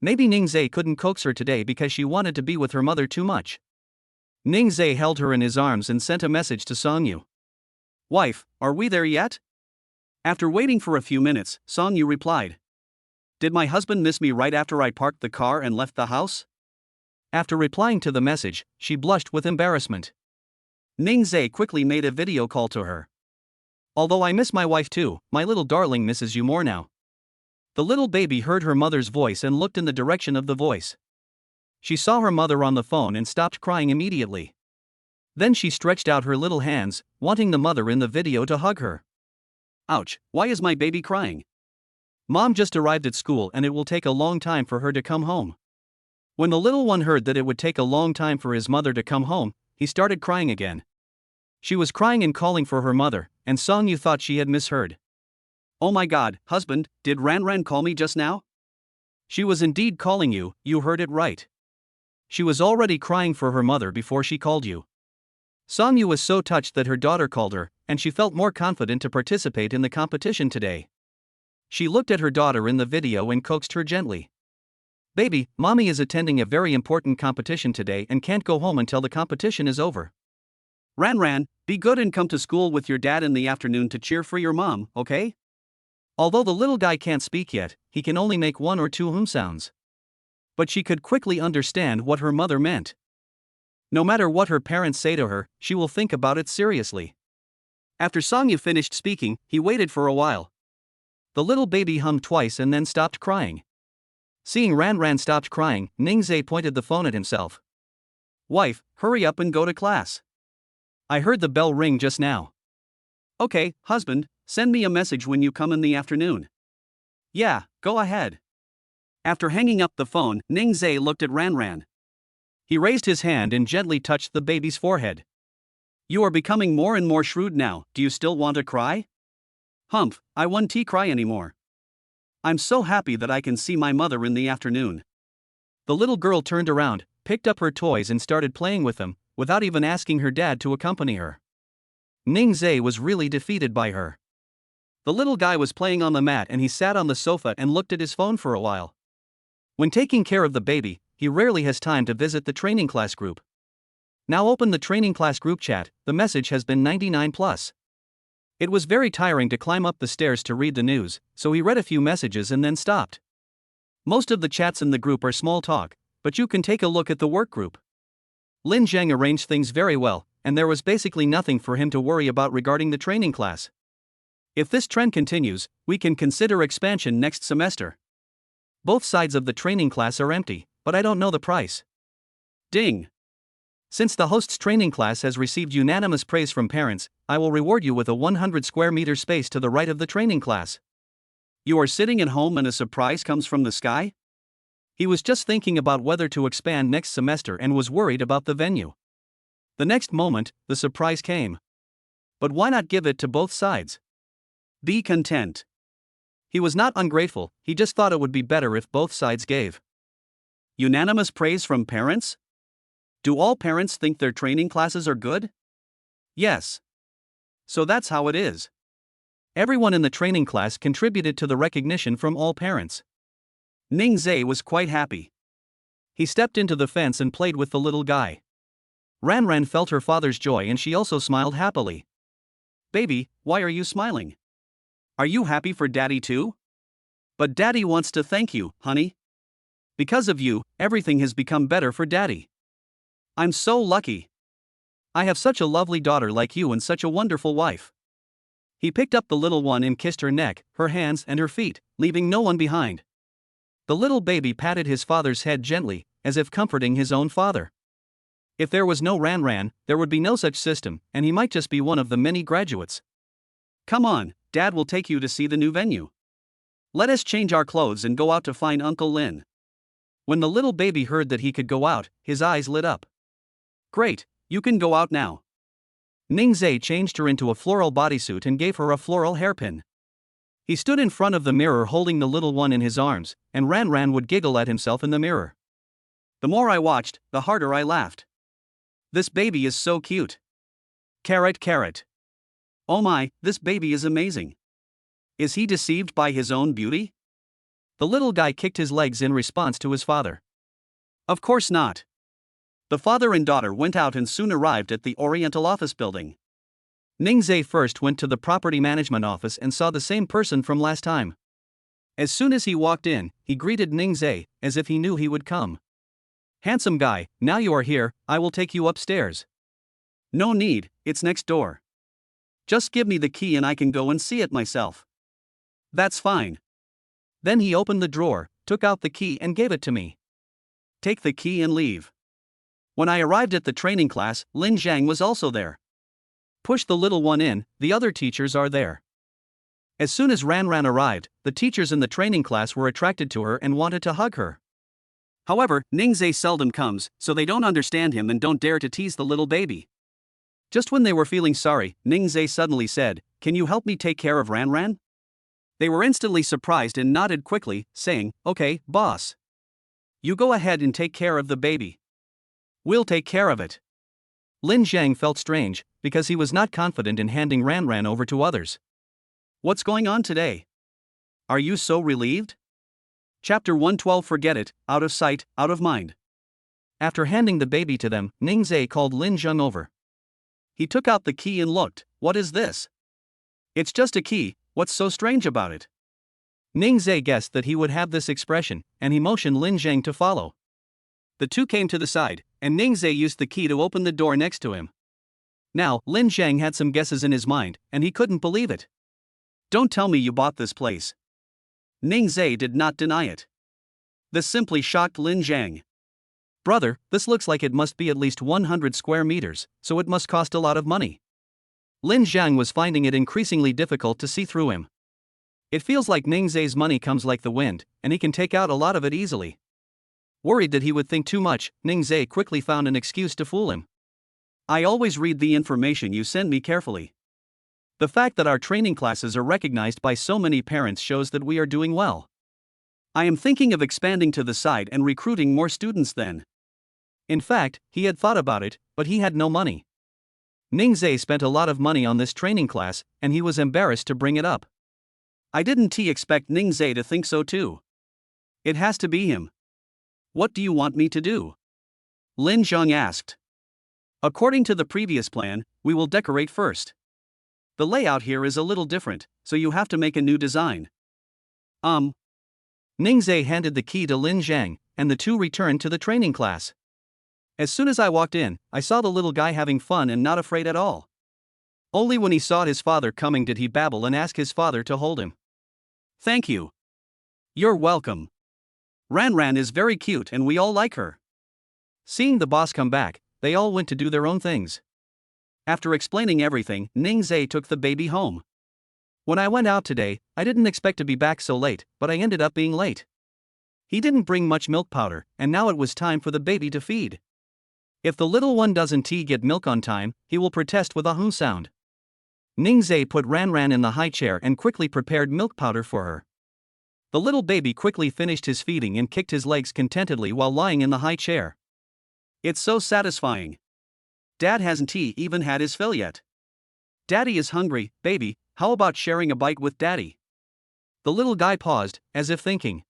Maybe Ning Zhe couldn't coax her today because she wanted to be with her mother too much. Ning Zhe held her in his arms and sent a message to Song Yu. Wife, are we there yet? After waiting for a few minutes, Song Yu replied. Did my husband miss me right after I parked the car and left the house? After replying to the message, she blushed with embarrassment. Ning Zhe quickly made a video call to her. Although I miss my wife too, my little darling misses you more now. The little baby heard her mother's voice and looked in the direction of the voice. She saw her mother on the phone and stopped crying immediately. Then she stretched out her little hands, wanting the mother in the video to hug her. Ouch, why is my baby crying? Mom just arrived at school and it will take a long time for her to come home. When the little one heard that it would take a long time for his mother to come home, he started crying again. She was crying and calling for her mother, and Song Yu thought she had misheard. Oh my god, husband, did Ran call me just now? She was indeed calling you, you heard it right. She was already crying for her mother before she called you. Song Yu was so touched that her daughter called her, and she felt more confident to participate in the competition today. She looked at her daughter in the video and coaxed her gently. Baby, mommy is attending a very important competition today and can't go home until the competition is over. Ran, be good and come to school with your dad in the afternoon to cheer for your mom, okay? Although the little guy can't speak yet, he can only make 1 or 2 sounds. But she could quickly understand what her mother meant. No matter what her parents say to her, she will think about it seriously. After Song Yu finished speaking, he waited for a while. The little baby hummed twice and then stopped crying. Seeing Ran stopped crying, Ning Zhe pointed the phone at himself. Wife, hurry up and go to class. I heard the bell ring just now. Okay, husband, send me a message when you come in the afternoon. Yeah, go ahead. After hanging up the phone, Ning Zhe looked at Ran. He raised his hand and gently touched the baby's forehead. You are becoming more and more shrewd now, do you still want to cry? Humph, I won't cry anymore. I'm so happy that I can see my mother in the afternoon. The little girl turned around, picked up her toys and started playing with them, without even asking her dad to accompany her. Ning Zhe was really defeated by her. The little guy was playing on the mat and he sat on the sofa and looked at his phone for a while. When taking care of the baby, he rarely has time to visit the training class group. Now open the training class group chat, the message has been 99+. It was very tiring to climb up the stairs to read the news, so he read a few messages and then stopped. Most of the chats in the group are small talk, but you can take a look at the work group. Lin Zheng arranged things very well, and there was basically nothing for him to worry about regarding the training class. If this trend continues, we can consider expansion next semester. Both sides of the training class are empty, but I don't know the price. Ding! Since the host's training class has received unanimous praise from parents, I will reward you with a 100 square meter space to the right of the training class. You are sitting at home and a surprise comes from the sky? He was just thinking about whether to expand next semester and was worried about the venue. The next moment, the surprise came. But why not give it to both sides? Be content. He was not ungrateful, he just thought it would be better if both sides gave. Unanimous praise from parents? Do all parents think their training classes are good? Yes. So that's how it is. Everyone in the training class contributed to the recognition from all parents. Ning Zhe was quite happy. He stepped into the fence and played with the little guy. Ran Ran felt her father's joy and she also smiled happily. Baby, why are you smiling? Are you happy for Daddy too? But Daddy wants to thank you, honey. Because of you, everything has become better for Daddy. I'm so lucky. I have such a lovely daughter like you and such a wonderful wife. He picked up the little one and kissed her neck, her hands and her feet, leaving no one behind. The little baby patted his father's head gently, as if comforting his own father. If there was no Ran Ran, there would be no such system, and he might just be one of the many graduates. Come on, Dad will take you to see the new venue. Let us change our clothes and go out to find Uncle Lin. When the little baby heard that he could go out, his eyes lit up. Great, you can go out now. Ning Zhe changed her into a floral bodysuit and gave her a floral hairpin. He stood in front of the mirror holding the little one in his arms, and Ran Ran would giggle at himself in the mirror. The more I watched, the harder I laughed. This baby is so cute. Carrot, carrot. Oh my, this baby is amazing. Is he deceived by his own beauty? The little guy kicked his legs in response to his father. Of course not. The father and daughter went out and soon arrived at the Oriental office building. Ning Zhe first went to the property management office and saw the same person from last time. As soon as he walked in, he greeted Ning Zhe, as if he knew he would come. Handsome guy, now you are here, I will take you upstairs. No need, it's next door. Just give me the key and I can go and see it myself. That's fine. Then he opened the drawer, took out the key and gave it to me. Take the key and leave. When I arrived at the training class, Lin Zhang was also there. Push the little one in, the other teachers are there. As soon as Ran Ran arrived, the teachers in the training class were attracted to her and wanted to hug her. However, Ning Zhe seldom comes, so they don't understand him and don't dare to tease the little baby. Just when they were feeling sorry, Ning Zhe suddenly said, "Can you help me take care of Ran Ran?" They were instantly surprised and nodded quickly, saying, "Okay, boss. You go ahead and take care of the baby. We'll take care of it." Lin Zhang felt strange, because he was not confident in handing Ran Ran over to others. What's going on today? Are you so relieved? Chapter 112 Forget it, out of sight, out of mind. After handing the baby to them, Ning Zhe called Lin Zhang over. He took out the key and looked. What is this? It's just a key, what's so strange about it? Ning Zhe guessed that he would have this expression, and he motioned Lin Zhang to follow. The two came to the side, and Ning Zhe used the key to open the door next to him. Now, Lin Zhang had some guesses in his mind, and he couldn't believe it. Don't tell me you bought this place. Ning Zhe did not deny it. This simply shocked Lin Zhang. Brother, this looks like it must be at least 100 square meters, so it must cost a lot of money. Lin Zhang was finding it increasingly difficult to see through him. It feels like Ning Zhe's money comes like the wind, and he can take out a lot of it easily. Worried that he would think too much, Ning Zhe quickly found an excuse to fool him. I always read the information you send me carefully. The fact that our training classes are recognized by so many parents shows that we are doing well. I am thinking of expanding to the side and recruiting more students then. In fact, he had thought about it, but he had no money. Ning Zhe spent a lot of money on this training class, and he was embarrassed to bring it up. I didn't expect Ning Zhe to think so too. It has to be him. What do you want me to do? Lin Zhang asked. According to the previous plan, we will decorate first. The layout here is a little different, so you have to make a new design. Ning Zhe handed the key to Lin Zhang, and the two returned to the training class. As soon as I walked in, I saw the little guy having fun and not afraid at all. Only when he saw his father coming did he babble and ask his father to hold him. Thank you. You're welcome. Ran Ran is very cute and we all like her. Seeing the boss come back, they all went to do their own things. After explaining everything, Ning Zhe took the baby home. When I went out today, I didn't expect to be back so late, but I ended up being late. He didn't bring much milk powder, and now it was time for the baby to feed. If the little one doesn't get milk on time, he will protest with a hum sound. Ningzai put Ranran in the high chair and quickly prepared milk powder for her. The little baby quickly finished his feeding and kicked his legs contentedly while lying in the high chair. It's so satisfying. Dad hasn't even had his fill yet. Daddy is hungry, baby, how about sharing a bite with Daddy? The little guy paused, as if thinking.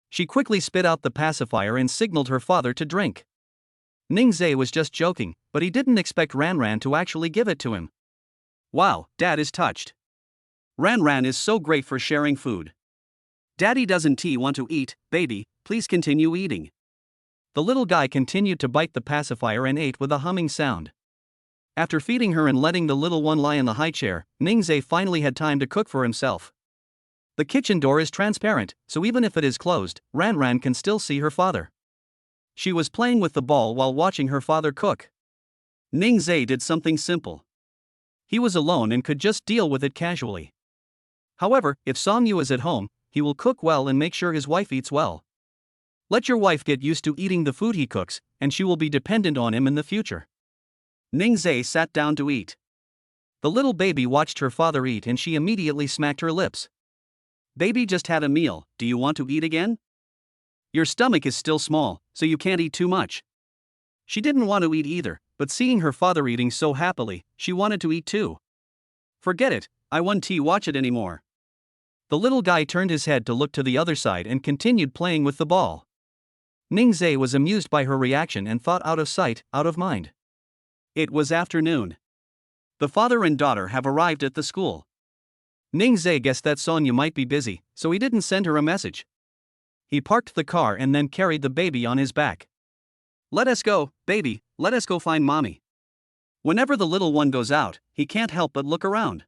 She quickly spit out the pacifier and signaled her father to drink. Ningzai was just joking, but he didn't expect Ranran to actually give it to him. Wow, Dad is touched. Ranran is so great for sharing food. Daddy doesn't want to eat, baby, please continue eating. The little guy continued to bite the pacifier and ate with a humming sound. After feeding her and letting the little one lie in the high chair, Ningzai finally had time to cook for himself. The kitchen door is transparent, so even if it is closed, Ranran can still see her father. She was playing with the ball while watching her father cook. Ningzai did something simple. He was alone and could just deal with it casually. However, if Songyu is at home, he will cook well and make sure his wife eats well. Let your wife get used to eating the food he cooks, and she will be dependent on him in the future. Ningzai sat down to eat. The little baby watched her father eat and she immediately smacked her lips. Baby just had a meal, do you want to eat again? Your stomach is still small, so you can't eat too much. She didn't want to eat either, but seeing her father eating so happily, she wanted to eat too. Forget it, I won't watch it anymore. The little guy turned his head to look to the other side and continued playing with the ball. Ningzai was amused by her reaction and thought out of sight, out of mind. It was afternoon. The father and daughter have arrived at the school. Ningzai guessed that Sonya might be busy, so he didn't send her a message. He parked the car and then carried the baby on his back. Let us go, baby, let us go find mommy. Whenever the little one goes out, he can't help but look around.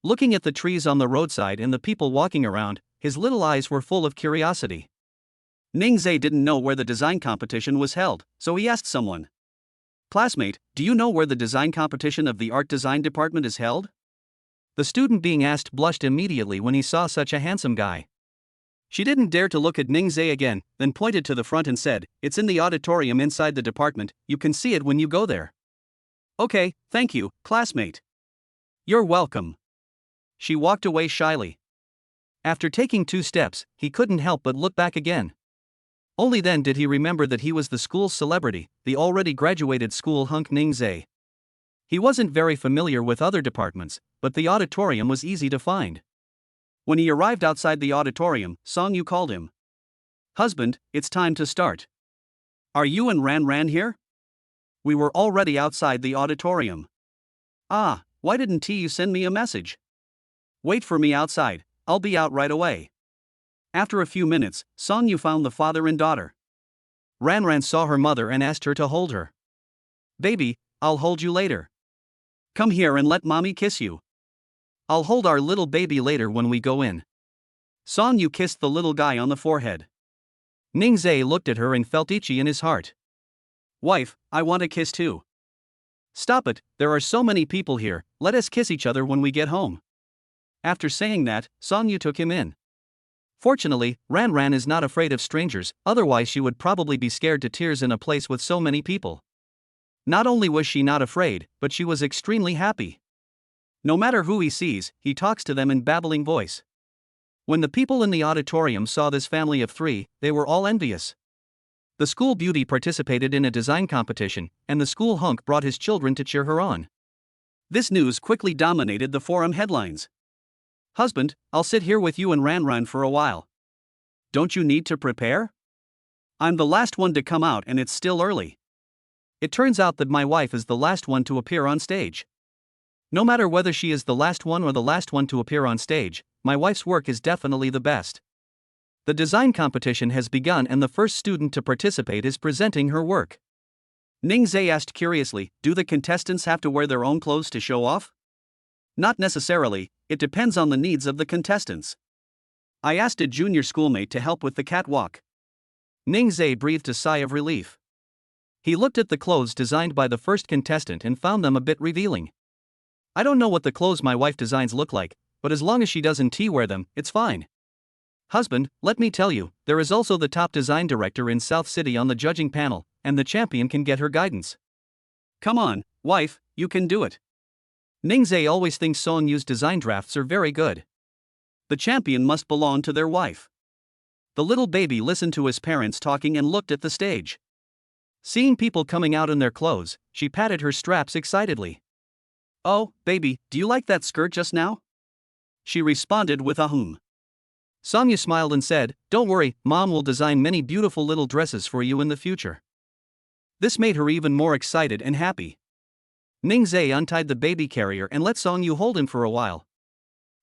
Looking at the trees on the roadside and the people walking around, his little eyes were full of curiosity. Ningzai didn't know where the design competition was held, so he asked someone. Classmate, do you know where the design competition of the art design department is held? The student being asked blushed immediately when he saw such a handsome guy. She didn't dare to look at Ningzai again, then pointed to the front and said, it's in the auditorium inside the department, you can see it when you go there. Okay, thank you, classmate. You're welcome. She walked away shyly. After taking 2 steps, he couldn't help but look back again. Only then did he remember that he was the school's celebrity, the already graduated school hunk Ningzai. He wasn't very familiar with other departments, but the auditorium was easy to find. When he arrived outside the auditorium, Songyu called him. Husband, it's time to start. Are you and Ranran here? We were already outside the auditorium. Ah, why didn't you send me a message? Wait for me outside, I'll be out right away. After a few minutes, Songyu found the father and daughter. Ranran saw her mother and asked her to hold her. Baby, I'll hold you later. Come here and let mommy kiss you. I'll hold our little baby later when we go in. Songyu kissed the little guy on the forehead. Ningzai looked at her and felt itchy in his heart. Wife, I want a kiss too. Stop it, there are so many people here, let us kiss each other when we get home. After saying that, Songyu took him in. Fortunately, Ranran is not afraid of strangers, otherwise she would probably be scared to tears in a place with so many people. Not only was she not afraid, but she was extremely happy. No matter who he sees, he talks to them in babbling voice. When the people in the auditorium saw this family of 3, they were all envious. The school beauty participated in a design competition, and the school hunk brought his children to cheer her on. This news quickly dominated the forum headlines. Husband, I'll sit here with you and Ranran for a while. Don't you need to prepare? I'm the last one to come out and it's still early. It turns out that my wife is the last one to appear on stage. No matter whether she is the last one or the last one to appear on stage, my wife's work is definitely the best. The design competition has begun and the first student to participate is presenting her work. Ningzai asked curiously, do the contestants have to wear their own clothes to show off? Not necessarily, it depends on the needs of the contestants. I asked a junior schoolmate to help with the catwalk. Ningzai breathed a sigh of relief. He looked at the clothes designed by the first contestant and found them a bit revealing. I don't know what the clothes my wife designs look like, but as long as she doesn't wear them, it's fine. Husband, let me tell you, there is also the top design director in South City on the judging panel, and the champion can get her guidance. Come on, wife, you can do it. Ningzhe always thinks Song Yu's design drafts are very good. The champion must belong to their wife. The little baby listened to his parents talking and looked at the stage. Seeing people coming out in their clothes, she patted her straps excitedly. Oh, baby, do you like that skirt just now? She responded with a hum. Song Yu smiled and said, Don't worry, Mom will design many beautiful little dresses for you in the future. This made her even more excited and happy. Ningzhe untied the baby carrier and let Song Yu hold him for a while.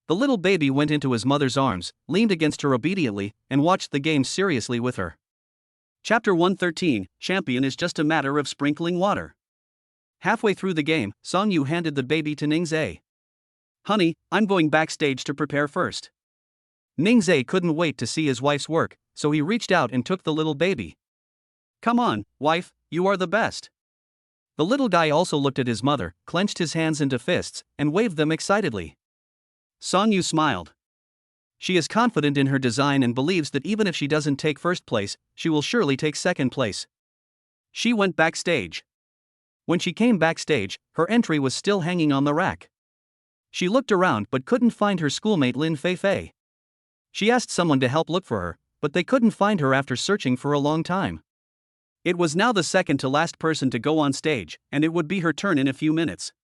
The little baby went into his mother's arms, leaned against her obediently, and watched the game seriously with her. Chapter 113, Champion is just a matter of sprinkling water. Halfway through the game, Song Yu handed the baby to Ningzhe. Honey, I'm going backstage to prepare first. Ningzhe couldn't wait to see his wife's work, so he reached out and took the little baby. Come on, wife, you are the best. The little guy also looked at his mother, clenched his hands into fists, and waved them excitedly. Song Yu smiled. She is confident in her design and believes that even if she doesn't take first place, she will surely take second place. She went backstage. When she came backstage, her entry was still hanging on the rack. She looked around but couldn't find her schoolmate Lin Feifei. She asked someone to help look for her, but they couldn't find her after searching for a long time. It was now the second to last person to go on stage, and it would be her turn in a few minutes.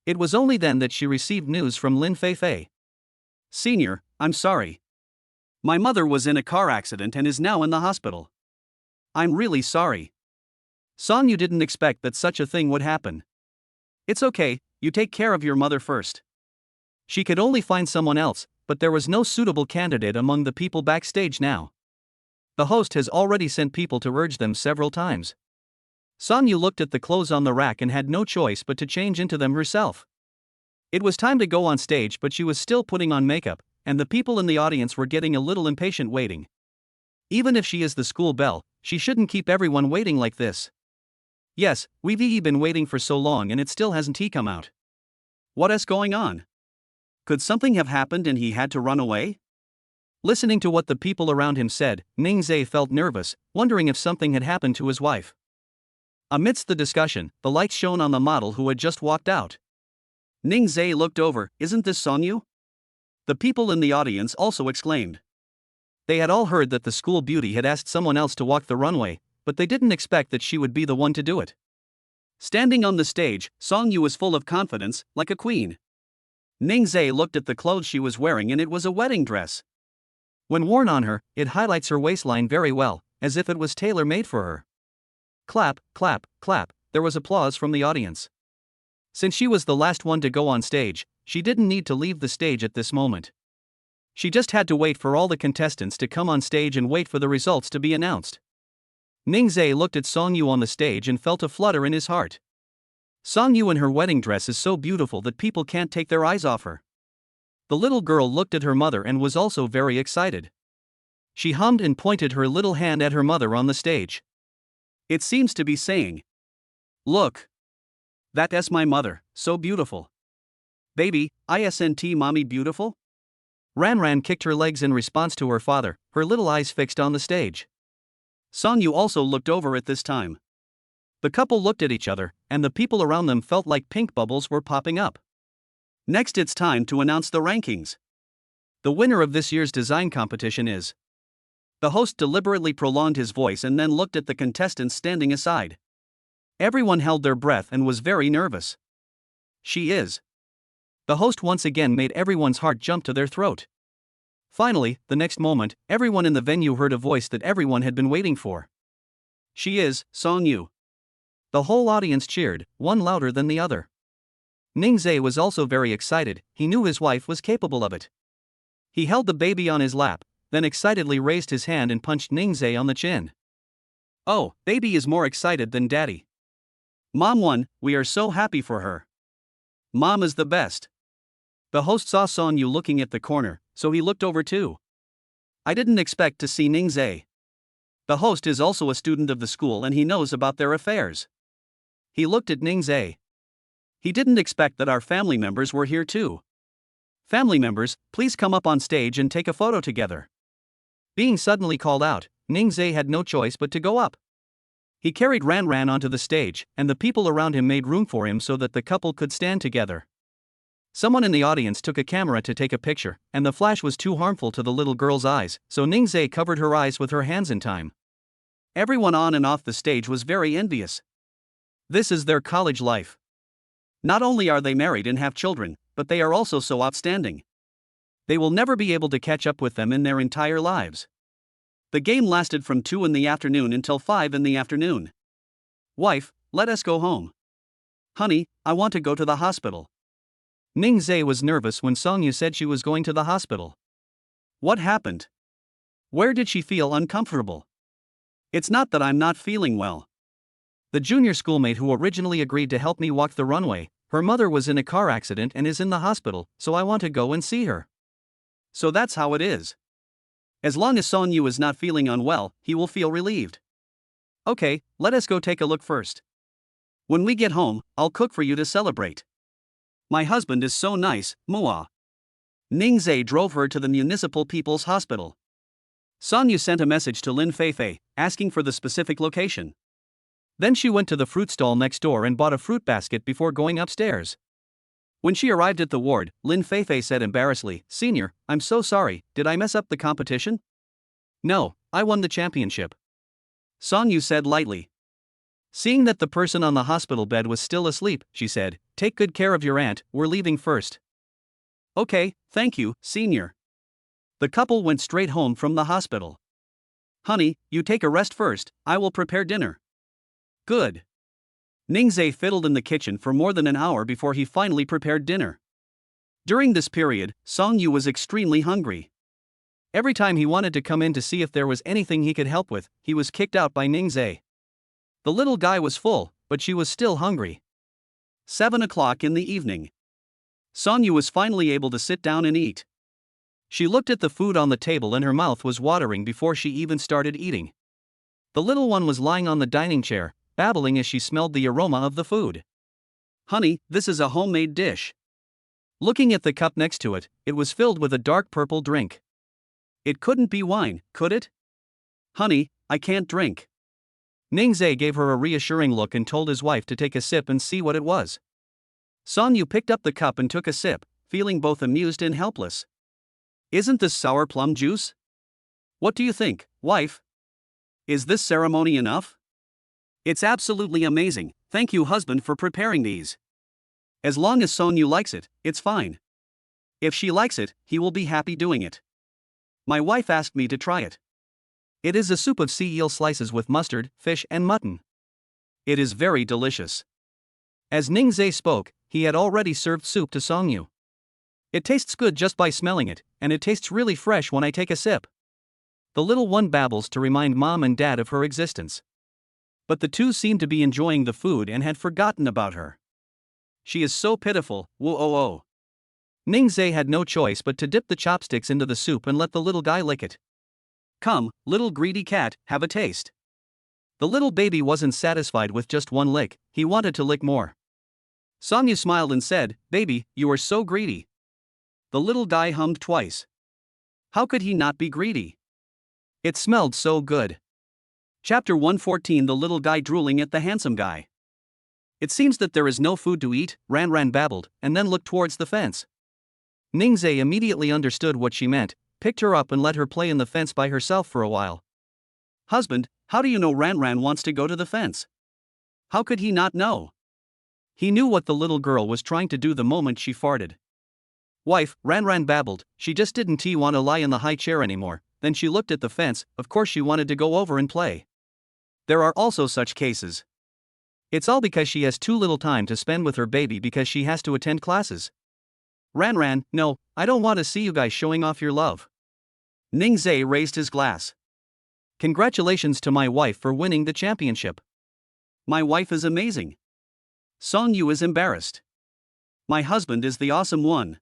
It was only then that she received news from Lin Feifei. Senior, I'm sorry. My mother was in a car accident and is now in the hospital. I'm really sorry. Song Yu didn't expect that such a thing would happen. It's okay, you take care of your mother first. She could only find someone else, but there was no suitable candidate among the people backstage now. The host has already sent people to urge them several times. Song Yu looked at the clothes on the rack and had no choice but to change into them herself. It was time to go on stage, but she was still putting on makeup, and the people in the audience were getting a little impatient waiting. Even if she is the school belle, she shouldn't keep everyone waiting like this. Yes, we've been waiting for so long and it still hasn't come out. What is going on? Could something have happened and he had to run away? Listening to what the people around him said, Ningzhe felt nervous, wondering if something had happened to his wife. Amidst the discussion, the lights shone on the model who had just walked out. Ningzhe looked over, Isn't this Song Yu? The people in the audience also exclaimed. They had all heard that the school beauty had asked someone else to walk the runway, but they didn't expect that she would be the one to do it. Standing on the stage, Song Yu was full of confidence, like a queen. Ningzhe looked at the clothes she was wearing and it was a wedding dress. When worn on her, it highlights her waistline very well, as if it was tailor-made for her. Clap, clap, clap, there was applause from the audience. Since she was the last one to go on stage, she didn't need to leave the stage at this moment. She just had to wait for all the contestants to come on stage and wait for the results to be announced. Ningzhe looked at Song Yu on the stage and felt a flutter in his heart. Song Yu in her wedding dress is so beautiful that people can't take their eyes off her. The little girl looked at her mother and was also very excited. She hummed and pointed her little hand at her mother on the stage. It seems to be saying, Look. That is my mother, so beautiful. Baby, isn't mommy beautiful? Ran kicked her legs in response to her father, her little eyes fixed on the stage. Song Yu also looked over at this time. The couple looked at each other, and the people around them felt like pink bubbles were popping up. Next, it's time to announce the rankings. The winner of this year's design competition is. The host deliberately prolonged his voice and then looked at the contestants standing aside. Everyone held their breath and was very nervous. She is. The host once again made everyone's heart jump to their throat. Finally, the next moment, everyone in the venue heard a voice that everyone had been waiting for. She is, Song Yu. The whole audience cheered, one louder than the other. Ningzhe was also very excited, he knew his wife was capable of it. He held the baby on his lap, then excitedly raised his hand and punched Ningzhe on the chin. Oh, baby is more excited than daddy. Mom won, we are so happy for her. Mom is the best. The host saw Song Yu looking at the corner, so he looked over too. I didn't expect to see Ningzhe. The host is also a student of the school and he knows about their affairs. He looked at Ningzhe. He didn't expect that our family members were here too. Family members, please come up on stage and take a photo together. Being suddenly called out, Ningzhe had no choice but to go up. He carried Ran Ran onto the stage, and the people around him made room for him so that the couple could stand together. Someone in the audience took a camera to take a picture, and the flash was too harmful to the little girl's eyes, so Ningzhe covered her eyes with her hands in time. Everyone on and off the stage was very envious. This is their college life. Not only are they married and have children, but they are also so outstanding. They will never be able to catch up with them in their entire lives. The game lasted from 2 in the afternoon until 5 in the afternoon. Wife, let us go home. Honey, I want to go to the hospital. Ningzhe was nervous when Songyu said she was going to the hospital. What happened? Where did she feel uncomfortable? It's not that I'm not feeling well. The junior schoolmate who originally agreed to help me walk the runway, her mother was in a car accident and is in the hospital, so I want to go and see her. So that's how it is. As long as Songyu is not feeling unwell, he will feel relieved. Okay, let us go take a look first. When we get home, I'll cook for you to celebrate. My husband is so nice, Mua. Ningzhe drove her to the Municipal People's Hospital. Songyu sent a message to Lin Feifei, asking for the specific location. Then she went to the fruit stall next door and bought a fruit basket before going upstairs. When she arrived at the ward, Lin Feifei said embarrassedly, "Senior, I'm so sorry, did I mess up the competition?" "No, I won the championship." Songyu said lightly. Seeing that the person on the hospital bed was still asleep, she said, "Take good care of your aunt, we're leaving first." "Okay, thank you, senior." The couple went straight home from the hospital. "Honey, you take a rest first, I will prepare dinner." "Good." Ningzhe fiddled in the kitchen for more than an hour before he finally prepared dinner. During this period, Songyu was extremely hungry. Every time he wanted to come in to see if there was anything he could help with, he was kicked out by Ningzhe. The little guy was full, but she was still hungry. 7 o'clock in the evening. Songyu was finally able to sit down and eat. She looked at the food on the table and her mouth was watering before she even started eating. The little one was lying on the dining chair, babbling as she smelled the aroma of the food. "Honey, this is a homemade dish." Looking at the cup next to it, it was filled with a dark purple drink. "It couldn't be wine, could it?" "Honey, I can't drink." Ningzhe gave her a reassuring look and told his wife to take a sip and see what it was. Songyu picked up the cup and took a sip, feeling both amused and helpless. "Isn't this sour plum juice? What do you think, wife? Is this ceremony enough?" "It's absolutely amazing, thank you husband for preparing these. As long as Songyu likes it, it's fine. If she likes it, he will be happy doing it. My wife asked me to try it. It is a soup of sea eel slices with mustard, fish and mutton. It is very delicious." As Ningzhe spoke, he had already served soup to Songyu. "It tastes good just by smelling it, and it tastes really fresh when I take a sip." The little one babbles to remind mom and dad of her existence. But the two seemed to be enjoying the food and had forgotten about her. "She is so pitiful, woo-oh-oh." Ningzhe had no choice but to dip the chopsticks into the soup and let the little guy lick it. "Come, little greedy cat, have a taste." The little baby wasn't satisfied with just one lick, he wanted to lick more. Songyu smiled and said, "Baby, you are so greedy." The little guy hummed twice. How could he not be greedy? It smelled so good. Chapter 114. The little guy drooling at the handsome guy. "It seems that there is no food to eat," Ran Ran babbled, and then looked towards the fence. Ningzhe immediately understood what she meant, picked her up and let her play in the fence by herself for a while. "Husband, how do you know Ran Ran wants to go to the fence?" How could he not know? He knew what the little girl was trying to do the moment she farted. "Wife," Ran Ran babbled, "she just didn't want to lie in the high chair anymore." Then she looked at the fence, of course she wanted to go over and play. There are also such cases. It's all because she has too little time to spend with her baby because she has to attend classes. Ran Ran, no, I don't want to see you guys showing off your love. Ningzhe raised his glass. Congratulations to my wife for winning the championship. My wife is amazing. Songyu is embarrassed. My husband is the awesome one.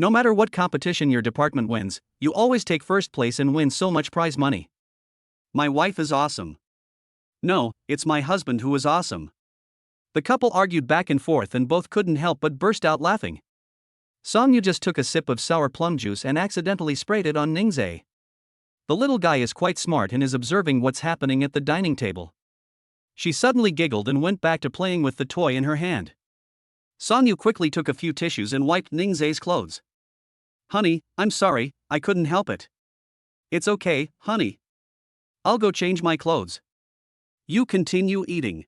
No matter what competition your department wins, you always take first place and win so much prize money. My wife is awesome. No, it's my husband who is awesome. The couple argued back and forth and both couldn't help but burst out laughing. Songyu just took a sip of sour plum juice and accidentally sprayed it on Ningzhe. The little guy is quite smart and is observing what's happening at the dining table. She suddenly giggled and went back to playing with the toy in her hand. Song Yu quickly took a few tissues and wiped Ningzai's clothes. "Honey, I'm sorry, I couldn't help it." "It's okay, honey. I'll go change my clothes. You continue eating.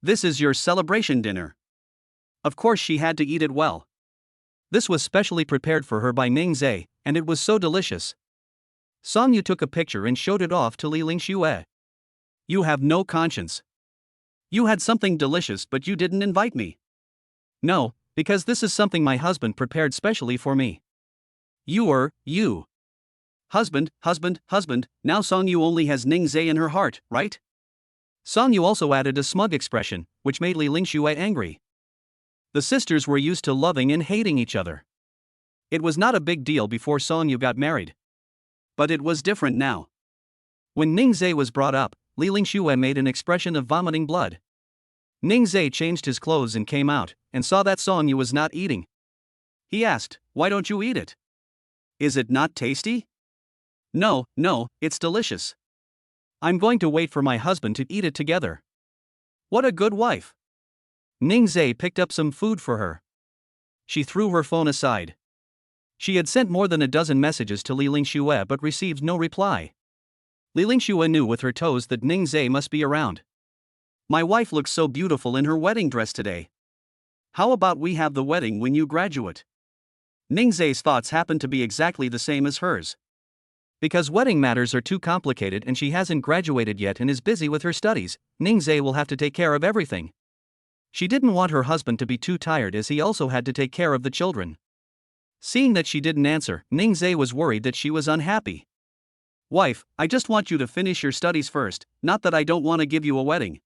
This is your celebration dinner." Of course she had to eat it well. This was specially prepared for her by Ningzai, and it was so delicious. Song Yu took a picture and showed it off to Li Lingxue. "You have no conscience. You had something delicious but you didn't invite me." "No, because this is something my husband prepared specially for me." You. Husband. Now Song Yu only has Ningzai in her heart, right? Song Yu also added a smug expression, which made Li Lingxue angry. The sisters were used to loving and hating each other. It was not a big deal before Song Yu got married. But it was different now. When Ningzai was brought up, Li Lingxue made an expression of vomiting blood. Ningzai changed his clothes and came out, and saw that Song Yu was not eating. He asked, "Why don't you eat it? Is it not tasty?" No, it's delicious. I'm going to wait for my husband to eat it together." What a good wife. Ningzai picked up some food for her. She threw her phone aside. She had sent more than a dozen messages to Li Lingxue but received no reply. Li Lingxue knew with her toes that Ningzai must be around. "My wife looks so beautiful in her wedding dress today. How about we have the wedding when you graduate?" Ningzai's thoughts happened to be exactly the same as hers. Because wedding matters are too complicated and she hasn't graduated yet and is busy with her studies, Ningzai will have to take care of everything. She didn't want her husband to be too tired as he also had to take care of the children. Seeing that she didn't answer, Ningzai was worried that she was unhappy. "Wife, I just want you to finish your studies first, not that I don't want to give you a wedding."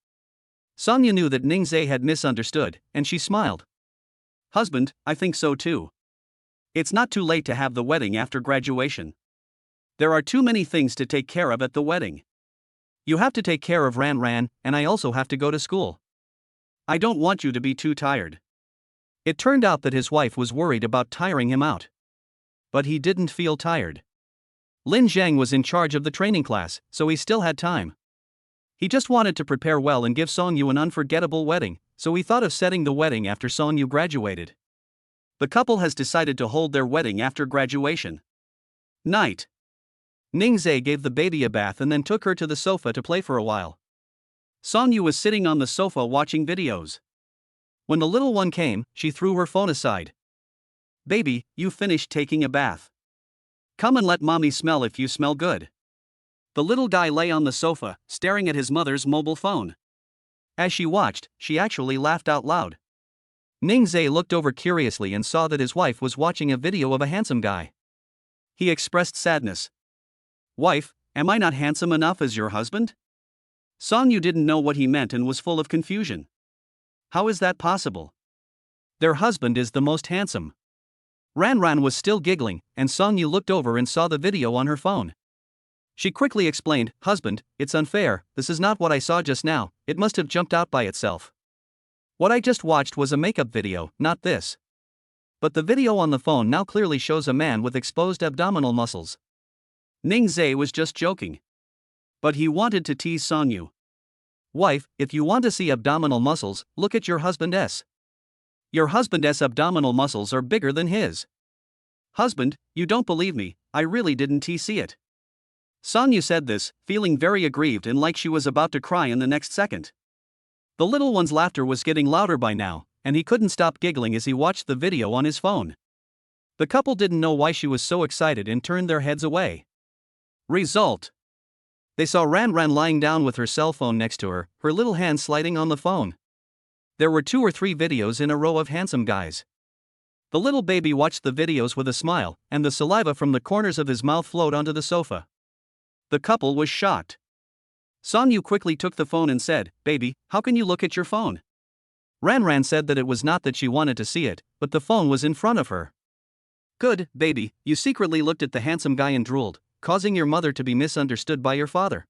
Song Yu knew that Ningzai had misunderstood, and she smiled. "Husband, I think so too. It's not too late to have the wedding after graduation. There are too many things to take care of at the wedding. You have to take care of Ran, and I also have to go to school. I don't want you to be too tired." It turned out that his wife was worried about tiring him out. But he didn't feel tired. Lin Zhang was in charge of the training class, so he still had time. He just wanted to prepare well and give Song Yu an unforgettable wedding, so he thought of setting the wedding after Song Yu graduated. The couple has decided to hold their wedding after graduation. Night. Ningzai gave the baby a bath and then took her to the sofa to play for a while. Song Yu was sitting on the sofa watching videos. When the little one came, she threw her phone aside. "Baby, you finished taking a bath. Come and let mommy smell if you smell good." The little guy lay on the sofa, staring at his mother's mobile phone. As she watched, she actually laughed out loud. Ningzai looked over curiously and saw that his wife was watching a video of a handsome guy. He expressed sadness. "Wife, am I not handsome enough as your husband?" Song Yu didn't know what he meant and was full of confusion. How is that possible? Their husband is the most handsome. Ran was still giggling, and Song Yu looked over and saw the video on her phone. She quickly explained, "Husband, it's unfair, this is not what I saw just now, it must have jumped out by itself. What I just watched was a makeup video, not this." But the video on the phone now clearly shows a man with exposed abdominal muscles. Ningzai was just joking. But he wanted to tease Song Yu. "Wife, if you want to see abdominal muscles, look at your husband's. Your husband's abdominal muscles are bigger than his." "Husband, you don't believe me, I really didn't see it." Song Yu said this, feeling very aggrieved and like she was about to cry in the next second. The little one's laughter was getting louder by now, and he couldn't stop giggling as he watched the video on his phone. The couple didn't know why she was so excited and turned their heads away. Result. They saw Ran lying down with her cell phone next to her, her little hand sliding on the phone. There were 2 or 3 videos in a row of handsome guys. The little baby watched the videos with a smile, and the saliva from the corners of his mouth flowed onto the sofa. The couple was shocked. Song Yu quickly took the phone and said, "Baby, how can you look at your phone?" Ran said that it was not that she wanted to see it, but the phone was in front of her. "Good, baby, you secretly looked at the handsome guy and drooled, causing your mother to be misunderstood by your father."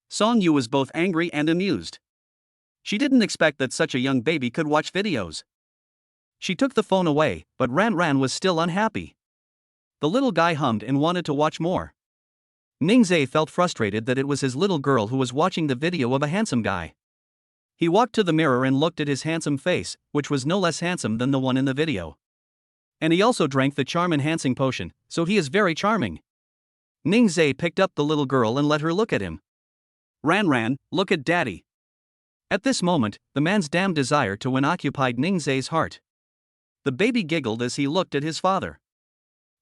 Song Yu was both angry and amused. She didn't expect that such a young baby could watch videos. She took the phone away, but Ran was still unhappy. The little guy hummed and wanted to watch more. Ningzai felt frustrated that it was his little girl who was watching the video of a handsome guy. He walked to the mirror and looked at his handsome face, which was no less handsome than the one in the video. And he also drank the charm-enhancing potion, so he is very charming. Ningzai picked up the little girl and let her look at him. Ran, look at daddy. At this moment, the man's damned desire to win occupied Ningzai's heart. The baby giggled as he looked at his father.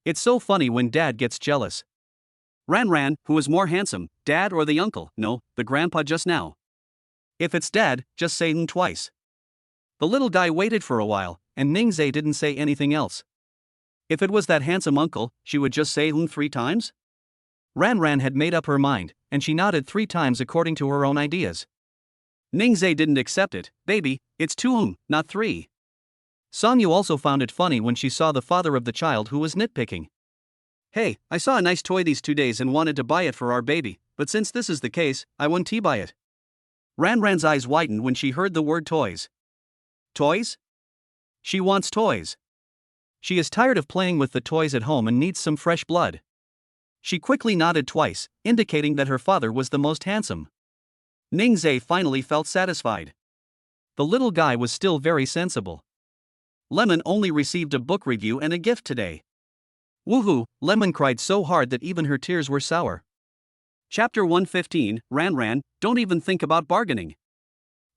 It's so funny when dad gets jealous. Ran, who is more handsome, dad or the uncle? No, the grandpa just now. If it's dad, just say twice. The little guy waited for a while, and Ningzai didn't say anything else. If it was that handsome uncle, she would just say 3 times? Ran had made up her mind, and she nodded 3 times according to her own ideas. Ningzai didn't accept it. Baby, it's 2, not 3. Songyu also found it funny when she saw the father of the child who was nitpicking. Hey, I saw a nice toy these 2 days and wanted to buy it for our baby, but since this is the case, I won't buy it. Ran's eyes widened when she heard the word toys. Toys? She wants toys. She is tired of playing with the toys at home and needs some fresh blood. She quickly nodded twice, indicating that her father was the most handsome. Ningzai finally felt satisfied. The little guy was still very sensible. Lemon only received a book review and a gift today. Woohoo, Lemon cried so hard that even her tears were sour. Chapter 115, Ran, don't even think about bargaining.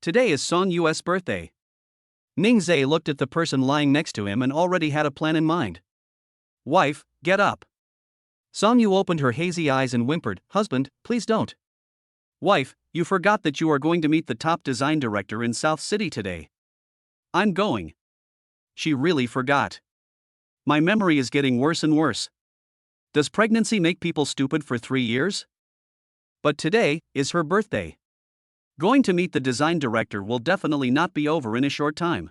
Today is Songyu's birthday. Ningzai looked at the person lying next to him and already had a plan in mind. Wife, get up. Songyu opened her hazy eyes and whimpered, husband, please don't. Wife, you forgot that you are going to meet the top design director in South City today. I'm going. She really forgot. My memory is getting worse and worse. Does pregnancy make people stupid for 3 years? But today is her birthday. Going to meet the design director will definitely not be over in a short time.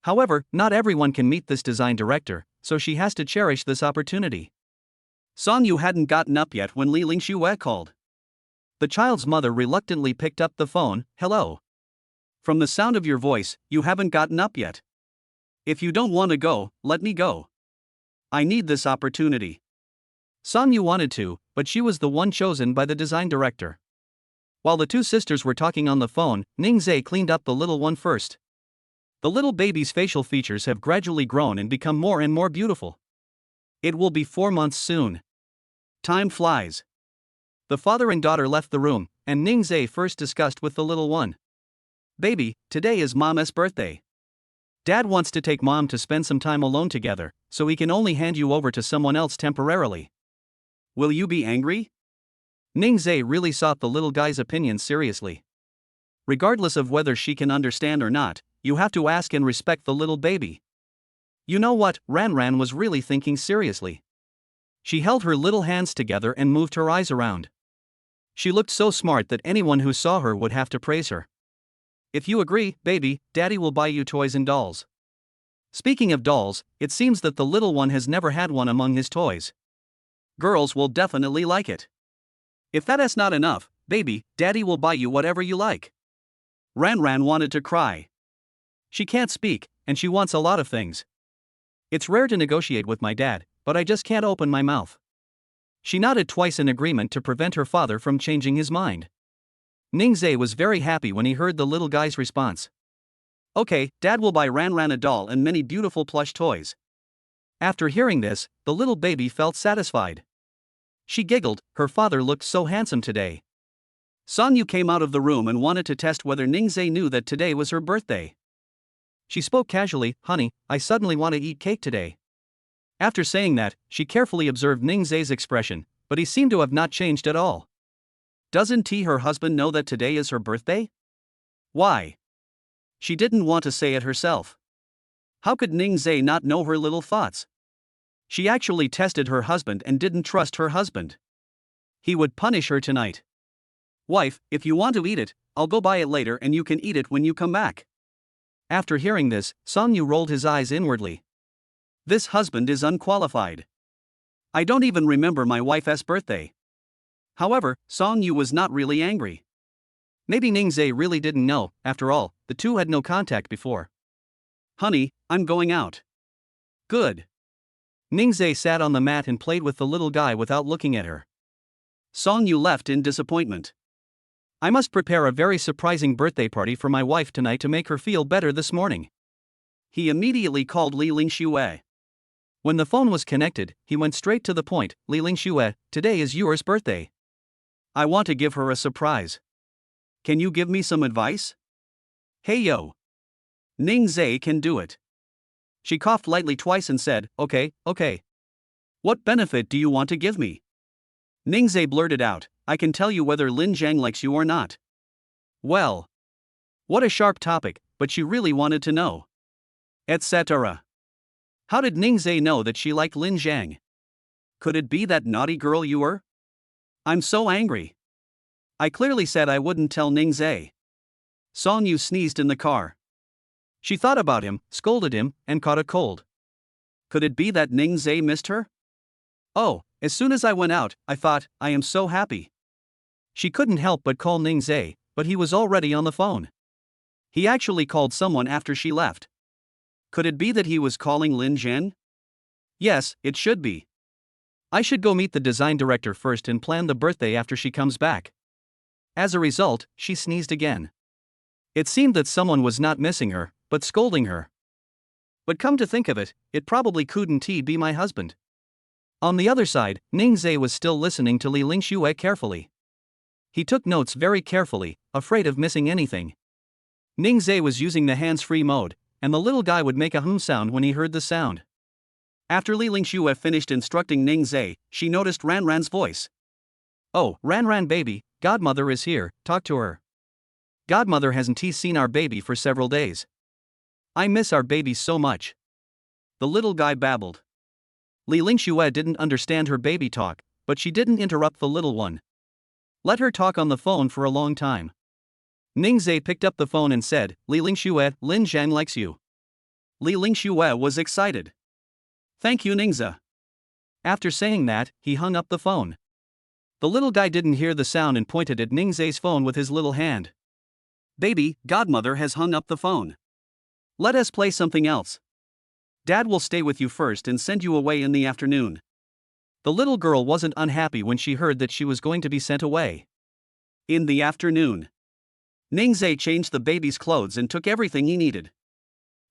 However, not everyone can meet this design director, so she has to cherish this opportunity. Songyu hadn't gotten up yet when Li Lingxue called. The child's mother reluctantly picked up the phone. Hello. From the sound of your voice, you haven't gotten up yet. If you don't want to go, let me go. I need this opportunity. Songyu wanted to, but she was the one chosen by the design director. While the 2 sisters were talking on the phone, Ningzai cleaned up the little one first. The little baby's facial features have gradually grown and become more and more beautiful. It will be 4 months soon. Time flies. The father and daughter left the room, and Ningzai first discussed with the little one. Baby, today is Mom's birthday. Dad wants to take Mom to spend some time alone together, so he can only hand you over to someone else temporarily. Will you be angry? Ningzai really sought the little guy's opinion seriously. Regardless of whether she can understand or not, you have to ask and respect the little baby. You know what, Ran was really thinking seriously. She held her little hands together and moved her eyes around. She looked so smart that anyone who saw her would have to praise her. If you agree, baby, Daddy will buy you toys and dolls. Speaking of dolls, it seems that the little one has never had one among his toys. Girls will definitely like it. If that is not enough, baby, Daddy will buy you whatever you like. Ran wanted to cry. She can't speak, and she wants a lot of things. It's rare to negotiate with my dad, but I just can't open my mouth. She nodded twice in agreement to prevent her father from changing his mind. Ningzai was very happy when he heard the little guy's response. Okay, Dad will buy Ran a doll and many beautiful plush toys. After hearing this, the little baby felt satisfied. She giggled, her father looked so handsome today. Songyu came out of the room and wanted to test whether Ningzai knew that today was her birthday. She spoke casually, honey, I suddenly want to eat cake today. After saying that, she carefully observed Ningzai's expression, but he seemed to have not changed at all. Doesn't her husband know that today is her birthday? Why? She didn't want to say it herself. How could Ningzai not know her little thoughts? She actually tested her husband and didn't trust her husband. He would punish her tonight. Wife, if you want to eat it, I'll go buy it later and you can eat it when you come back. After hearing this, Songyu rolled his eyes inwardly. This husband is unqualified. I don't even remember my wife's birthday. However, Songyu was not really angry. Maybe Ningzai really didn't know, after all, the two had no contact before. Honey, I'm going out. Good. Ningzai sat on the mat and played with the little guy without looking at her. Songyu left in disappointment. I must prepare a very surprising birthday party for my wife tonight to make her feel better this morning. He immediately called Li Lingxue. When the phone was connected, he went straight to the point. Li Lingxue, today is Yuer's birthday. I want to give her a surprise. Can you give me some advice? Hey yo. Ning Zhe can do it. She coughed lightly twice and said, okay. What benefit do you want to give me? Ning Zhe blurted out, I can tell you whether Lin Zhang likes you or not. Well. What a sharp topic, but she really wanted to know. Etc. How did Ning Zhe know that she liked Lin Zhang? Could it be that naughty girl Yuer? I'm so angry. I clearly said I wouldn't tell Ning Zhe. Song Yu sneezed in the car. She thought about him, scolded him, and caught a cold. Could it be that Ning Zhe missed her? Oh, as soon as I went out, I thought, I am so happy. She couldn't help but call Ning Zhe, but he was already on the phone. He actually called someone after she left. Could it be that he was calling Lin Zhen? Yes, it should be. I should go meet the design director first and plan the birthday after she comes back. As a result, she sneezed again. It seemed that someone was not missing her, but scolding her. But come to think of it, it probably couldn't be my husband. On the other side, Ning Zhe was still listening to Li Lingxue carefully. He took notes very carefully, afraid of missing anything. Ning Zhe was using the hands-free mode, and the little guy would make a hum sound when he heard the sound. After Li Lingxue finished instructing Ning Zhe, she noticed Ranran's voice. Oh, Ranran baby, Godmother is here, talk to her. Godmother hasn't seen our baby for several days. I miss our baby so much. The little guy babbled. Li Lingxue didn't understand her baby talk, but she didn't interrupt the little one. Let her talk on the phone for a long time. Ning Zhe picked up the phone and said, Li Lingxue, Lin Zhang likes you. Li Lingxue was excited. Thank you, Ning Zhe. After saying that, he hung up the phone. The little guy didn't hear the sound and pointed at Ning Zhe's phone with his little hand. Baby, Godmother has hung up the phone. Let us play something else. Dad will stay with you first and send you away in the afternoon. The little girl wasn't unhappy when she heard that she was going to be sent away. In the afternoon, Ning Zhe changed the baby's clothes and took everything he needed.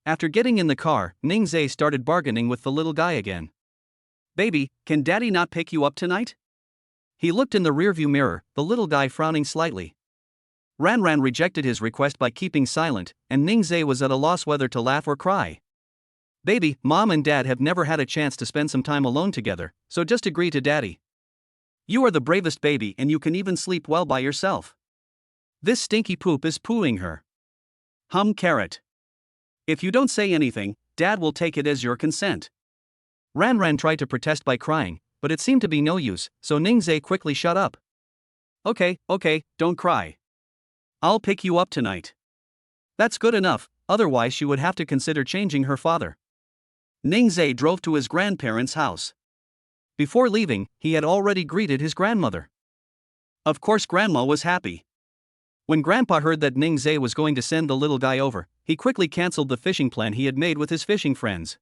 After getting in the car, Ning Zhe started bargaining with the little guy again. Baby, can Daddy not pick you up tonight? He looked in the rearview mirror, the little guy frowning slightly. Ranran rejected his request by keeping silent, and Ning Zhe was at a loss whether to laugh or cry. Baby, Mom and Dad have never had a chance to spend some time alone together, so just agree to Daddy. You are the bravest baby and you can even sleep well by yourself. This stinky poop is pooing her. Carrot. If you don't say anything, Dad will take it as your consent. Ranran tried to protest by crying, but it seemed to be no use, so Ning Zhe quickly shut up. Okay, don't cry. I'll pick you up tonight. That's good enough, otherwise she would have to consider changing her father. Ning Zhe drove to his grandparents' house. Before leaving, he had already greeted his grandmother. Of course, Grandma was happy. When Grandpa heard that Ning Zhe was going to send the little guy over, he quickly cancelled the fishing plan he had made with his fishing friends.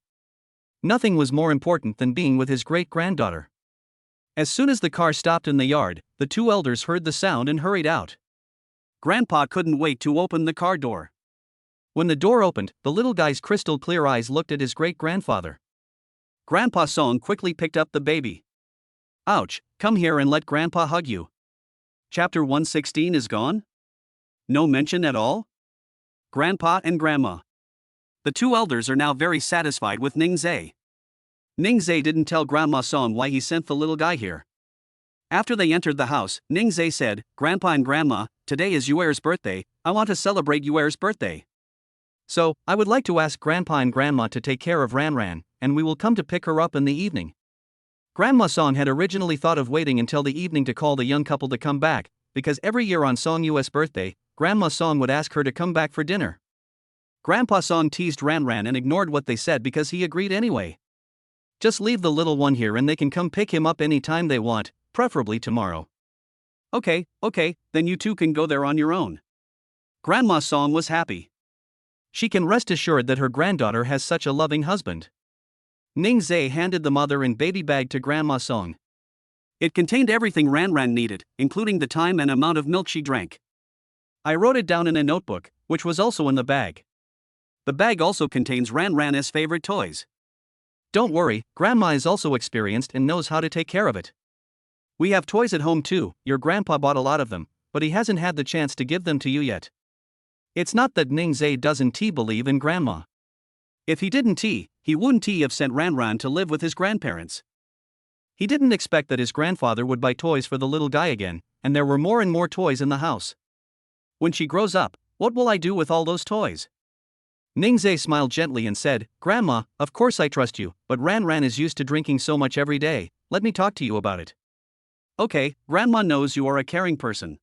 Nothing was more important than being with his great-granddaughter. As soon as the car stopped in the yard, the two elders heard the sound and hurried out. Grandpa couldn't wait to open the car door. When the door opened, the little guy's crystal-clear eyes looked at his great-grandfather. Grandpa Song quickly picked up the baby. Ouch, come here and let Grandpa hug you. Chapter 116 is gone? No mention at all? Grandpa and Grandma. The two elders are now very satisfied with Ning Zhe. Ning Zhe didn't tell Grandma Song why he sent the little guy here. After they entered the house, Ning Zhe said, Grandpa and Grandma, today is Yuer's birthday, I want to celebrate Yuer's birthday. So, I would like to ask Grandpa and Grandma to take care of Ranran, and we will come to pick her up in the evening. Grandma Song had originally thought of waiting until the evening to call the young couple to come back, because every year on Song Yu's birthday, Grandma Song would ask her to come back for dinner. Grandpa Song teased Ranran and ignored what they said because he agreed anyway. Just leave the little one here and they can come pick him up any time they want, preferably tomorrow. Okay, then you two can go there on your own. Grandma Song was happy. She can rest assured that her granddaughter has such a loving husband. Ning Zhe handed the mother and baby bag to Grandma Song. It contained everything Ranran needed, including the time and amount of milk she drank. I wrote it down in a notebook, which was also in the bag. The bag also contains Ran's favorite toys. Don't worry, Grandma is also experienced and knows how to take care of it. We have toys at home too. Your grandpa bought a lot of them, but he hasn't had the chance to give them to you yet. It's not that Ningzhe doesn't believe in Grandma. If he didn't, he wouldn't have sent Ran to live with his grandparents. He didn't expect that his grandfather would buy toys for the little guy again, and there were more and more toys in the house. When she grows up, what will I do with all those toys? Ningzhe smiled gently and said, Grandma, of course I trust you, but Ran is used to drinking so much every day. Let me talk to you about it. Okay, Grandma knows you are a caring person.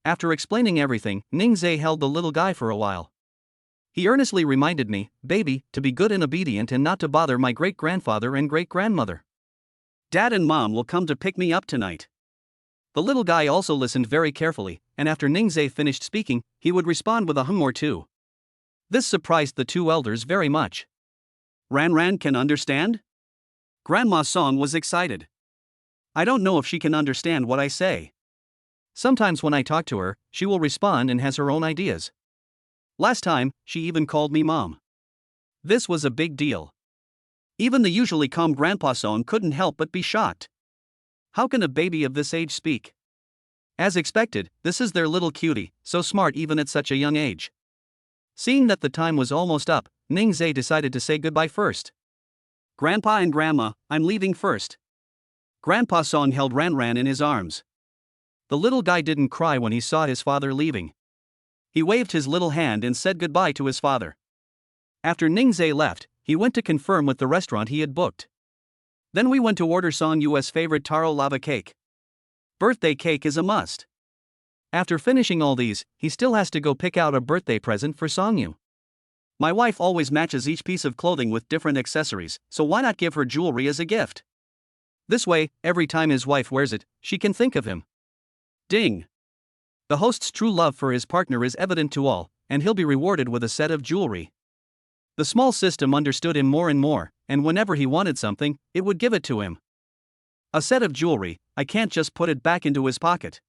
After explaining everything, Ningzhe held the little guy for a while. He earnestly reminded me, baby, to be good and obedient and not to bother my great-grandfather and great-grandmother. Dad and Mom will come to pick me up tonight. The little guy also listened very carefully, and after Ningzhe finished speaking, he would respond with a hum or two. This surprised the two elders very much. Ran can understand? Grandma Song was excited. I don't know if she can understand what I say. Sometimes when I talk to her, she will respond and has her own ideas. Last time, she even called me Mom. This was a big deal. Even the usually calm Grandpa Song couldn't help but be shocked. How can a baby of this age speak? As expected, this is their little cutie, so smart even at such a young age. Seeing that the time was almost up, Ningzhe decided to say goodbye first. Grandpa and Grandma, I'm leaving first. Grandpa Song held Ran in his arms. The little guy didn't cry when he saw his father leaving. He waved his little hand and said goodbye to his father. After Ningzhe left, he went to confirm with the restaurant he had booked. Then we went to order Song Yu's favorite taro lava cake. Birthday cake is a must. After finishing all these, he still has to go pick out a birthday present for Song Yu. My wife always matches each piece of clothing with different accessories, so why not give her jewelry as a gift? This way, every time his wife wears it, she can think of him. Ding! The host's true love for his partner is evident to all, and he'll be rewarded with a set of jewelry. The small system understood him more and more, and whenever he wanted something, it would give it to him. A set of jewelry, I can't just put it back into his pocket.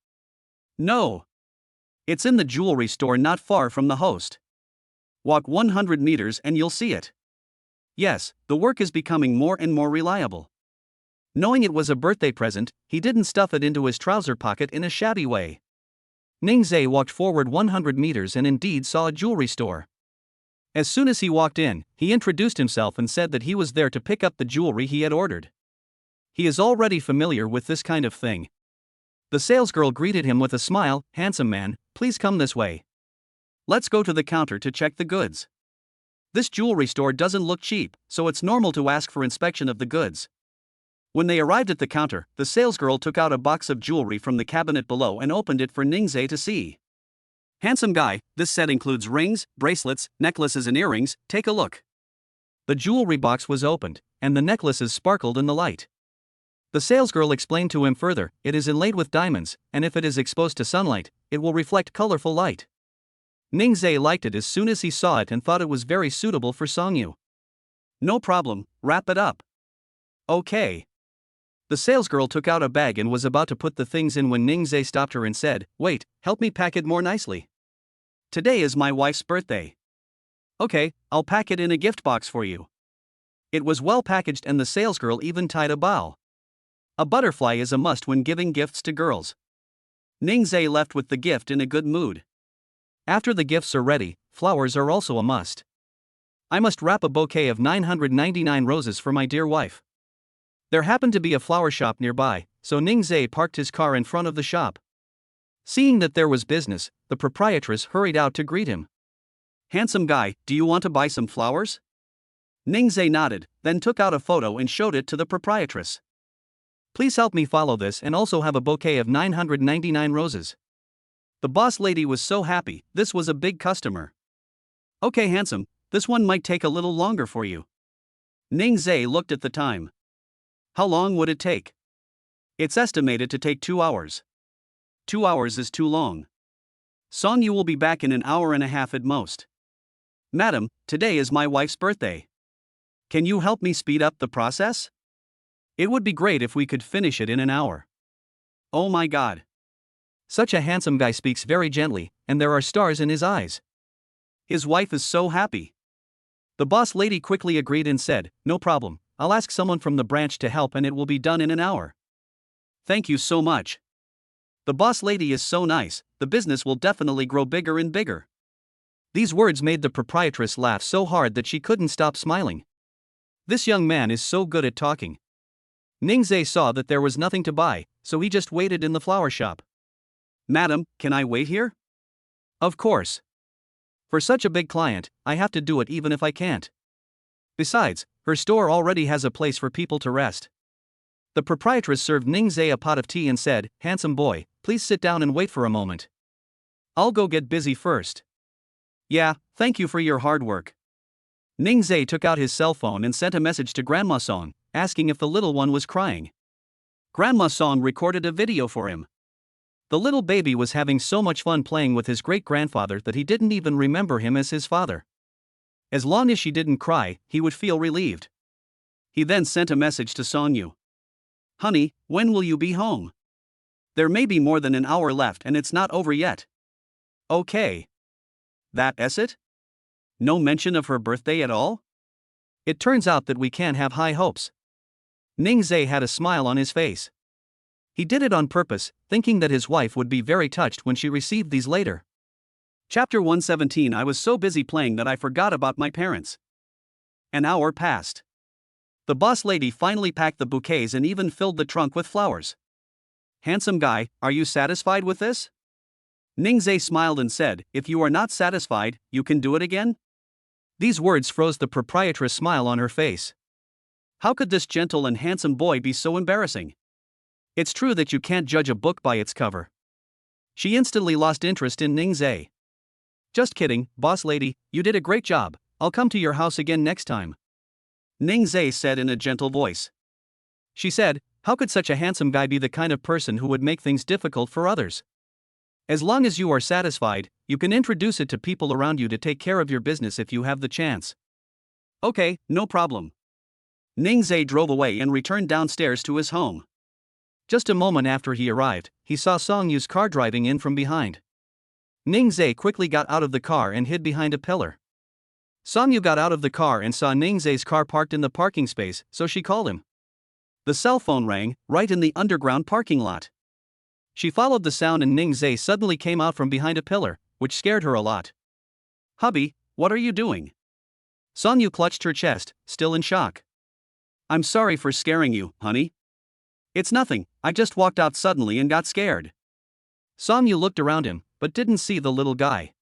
No. It's in the jewelry store not far from the host. Walk 100 meters and you'll see it. Yes, the work is becoming more and more reliable. Knowing it was a birthday present, he didn't stuff it into his trouser pocket in a shabby way. Ningzhe walked forward 100 meters and indeed saw a jewelry store. As soon as he walked in, he introduced himself and said that he was there to pick up the jewelry he had ordered. He is already familiar with this kind of thing. The salesgirl greeted him with a smile, handsome man, please come this way. Let's go to the counter to check the goods. This jewelry store doesn't look cheap, so it's normal to ask for inspection of the goods. When they arrived at the counter, the salesgirl took out a box of jewelry from the cabinet below and opened it for Ningzhe to see. Handsome guy, this set includes rings, bracelets, necklaces and earrings, take a look. The jewelry box was opened, and the necklaces sparkled in the light. The salesgirl explained to him further, it is inlaid with diamonds, and if it is exposed to sunlight, it will reflect colorful light. Ningzhe liked it as soon as he saw it and thought it was very suitable for Song Yu. No problem, wrap it up. Okay. The salesgirl took out a bag and was about to put the things in when Ningzhe stopped her and said, wait, help me pack it more nicely. Today is my wife's birthday. Okay, I'll pack it in a gift box for you. It was well packaged and the salesgirl even tied a bow. A butterfly is a must when giving gifts to girls. Ningzhe left with the gift in a good mood. After the gifts are ready, flowers are also a must. I must wrap a bouquet of 999 roses for my dear wife. There happened to be a flower shop nearby, so Ningzhe parked his car in front of the shop. Seeing that there was business, the proprietress hurried out to greet him. Handsome guy, do you want to buy some flowers? Ningzhe nodded, then took out a photo and showed it to the proprietress. Please help me follow this and also have a bouquet of 999 roses. The boss lady was so happy, this was a big customer. Okay handsome, this one might take a little longer for you. Ningzhe looked at the time. How long would it take? It's estimated to take 2 hours. 2 hours is too long. Song Yu will be back in an hour and a half at most. Madam, today is my wife's birthday. Can you help me speed up the process? It would be great if we could finish it in an hour. Oh my god. Such a handsome guy speaks very gently, and there are stars in his eyes. His wife is so happy. The boss lady quickly agreed and said, "No problem, I'll ask someone from the branch to help and it will be done in an hour." "Thank you so much. The boss lady is so nice, the business will definitely grow bigger and bigger." These words made the proprietress laugh so hard that she couldn't stop smiling. This young man is so good at talking. Ningzhe saw that there was nothing to buy, so he just waited in the flower shop. "Madam, can I wait here?" "Of course. For such a big client, I have to do it even if I can't. Besides, her store already has a place for people to rest." The proprietress served Ningzhe a pot of tea and said, "Handsome boy, please sit down and wait for a moment. I'll go get busy first." "Yeah, thank you for your hard work." Ningzhe took out his cell phone and sent a message to Grandma Song, asking if the little one was crying. Grandma Song recorded a video for him. The little baby was having so much fun playing with his great-grandfather that he didn't even remember him as his father. As long as she didn't cry, he would feel relieved. He then sent a message to Songyu. "Honey, when will you be home? There may be more than an hour left and it's not over yet." "Okay. That's it? No mention of her birthday at all?" "It turns out that we can't have high hopes." Ningzhe had a smile on his face. He did it on purpose, thinking that his wife would be very touched when she received these later. Chapter 117. I was so busy playing that I forgot about my parents. An hour passed. The boss lady finally packed the bouquets and even filled the trunk with flowers. "Handsome guy, are you satisfied with this?" Ningzhe smiled and said, "If you are not satisfied, you can do it again?" These words froze the proprietress' smile on her face. How could this gentle and handsome boy be so embarrassing? It's true that you can't judge a book by its cover. She instantly lost interest in Ningzhe. "Just kidding, boss lady, you did a great job, I'll come to your house again next time," Ningzhe said in a gentle voice. She said, "How could such a handsome guy be the kind of person who would make things difficult for others? As long as you are satisfied, you can introduce it to people around you to take care of your business if you have the chance." "Okay, no problem." Ningzhe drove away and returned downstairs to his home. Just a moment after he arrived, he saw Songyu's car driving in from behind. Ningzhe quickly got out of the car and hid behind a pillar. Songyu got out of the car and saw Ningzhe's car parked in the parking space, so she called him. The cell phone rang, right in the underground parking lot. She followed the sound and Ningzhe suddenly came out from behind a pillar, which scared her a lot. "Hubby, what are you doing?" Songyu clutched her chest, still in shock. "I'm sorry for scaring you, honey. It's nothing, I just walked out suddenly and got scared." Songyu looked around him, but didn't see the little guy.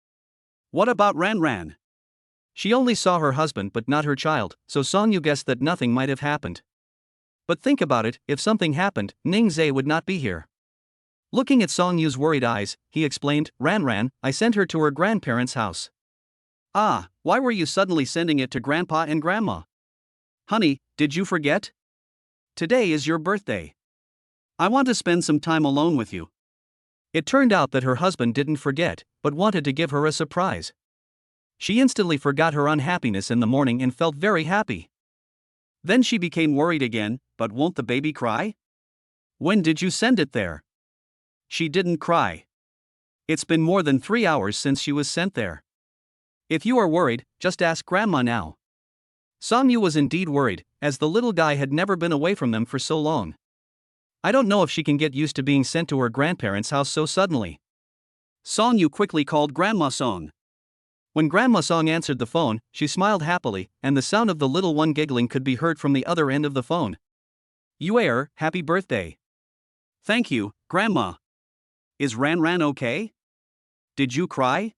"What about Ran? She only saw her husband but not her child, so Songyu guessed that nothing might have happened. But think about it, if something happened, Ningzhe would not be here. Looking at Songyu's worried eyes, he explained, Ran, I sent her to her grandparents' house." "Ah, why were you suddenly sending it to Grandpa and Grandma? Honey, did you forget? Today is your birthday. I want to spend some time alone with you." It turned out that her husband didn't forget, but wanted to give her a surprise. She instantly forgot her unhappiness in the morning and felt very happy. Then she became worried again, but won't the baby cry? "When did you send it there?" She didn't cry. It's been more than 3 hours since she was sent there. If you are worried, just ask Grandma now. Songyu was indeed worried, as the little guy had never been away from them for so long. I don't know if she can get used to being sent to her grandparents' house so suddenly. Songyu quickly called Grandma Song. When Grandma Song answered the phone, she smiled happily, and the sound of the little one giggling could be heard from the other end of the phone. "Yuer, happy birthday." "Thank you, Grandma. Is Ran okay? Did you cry?"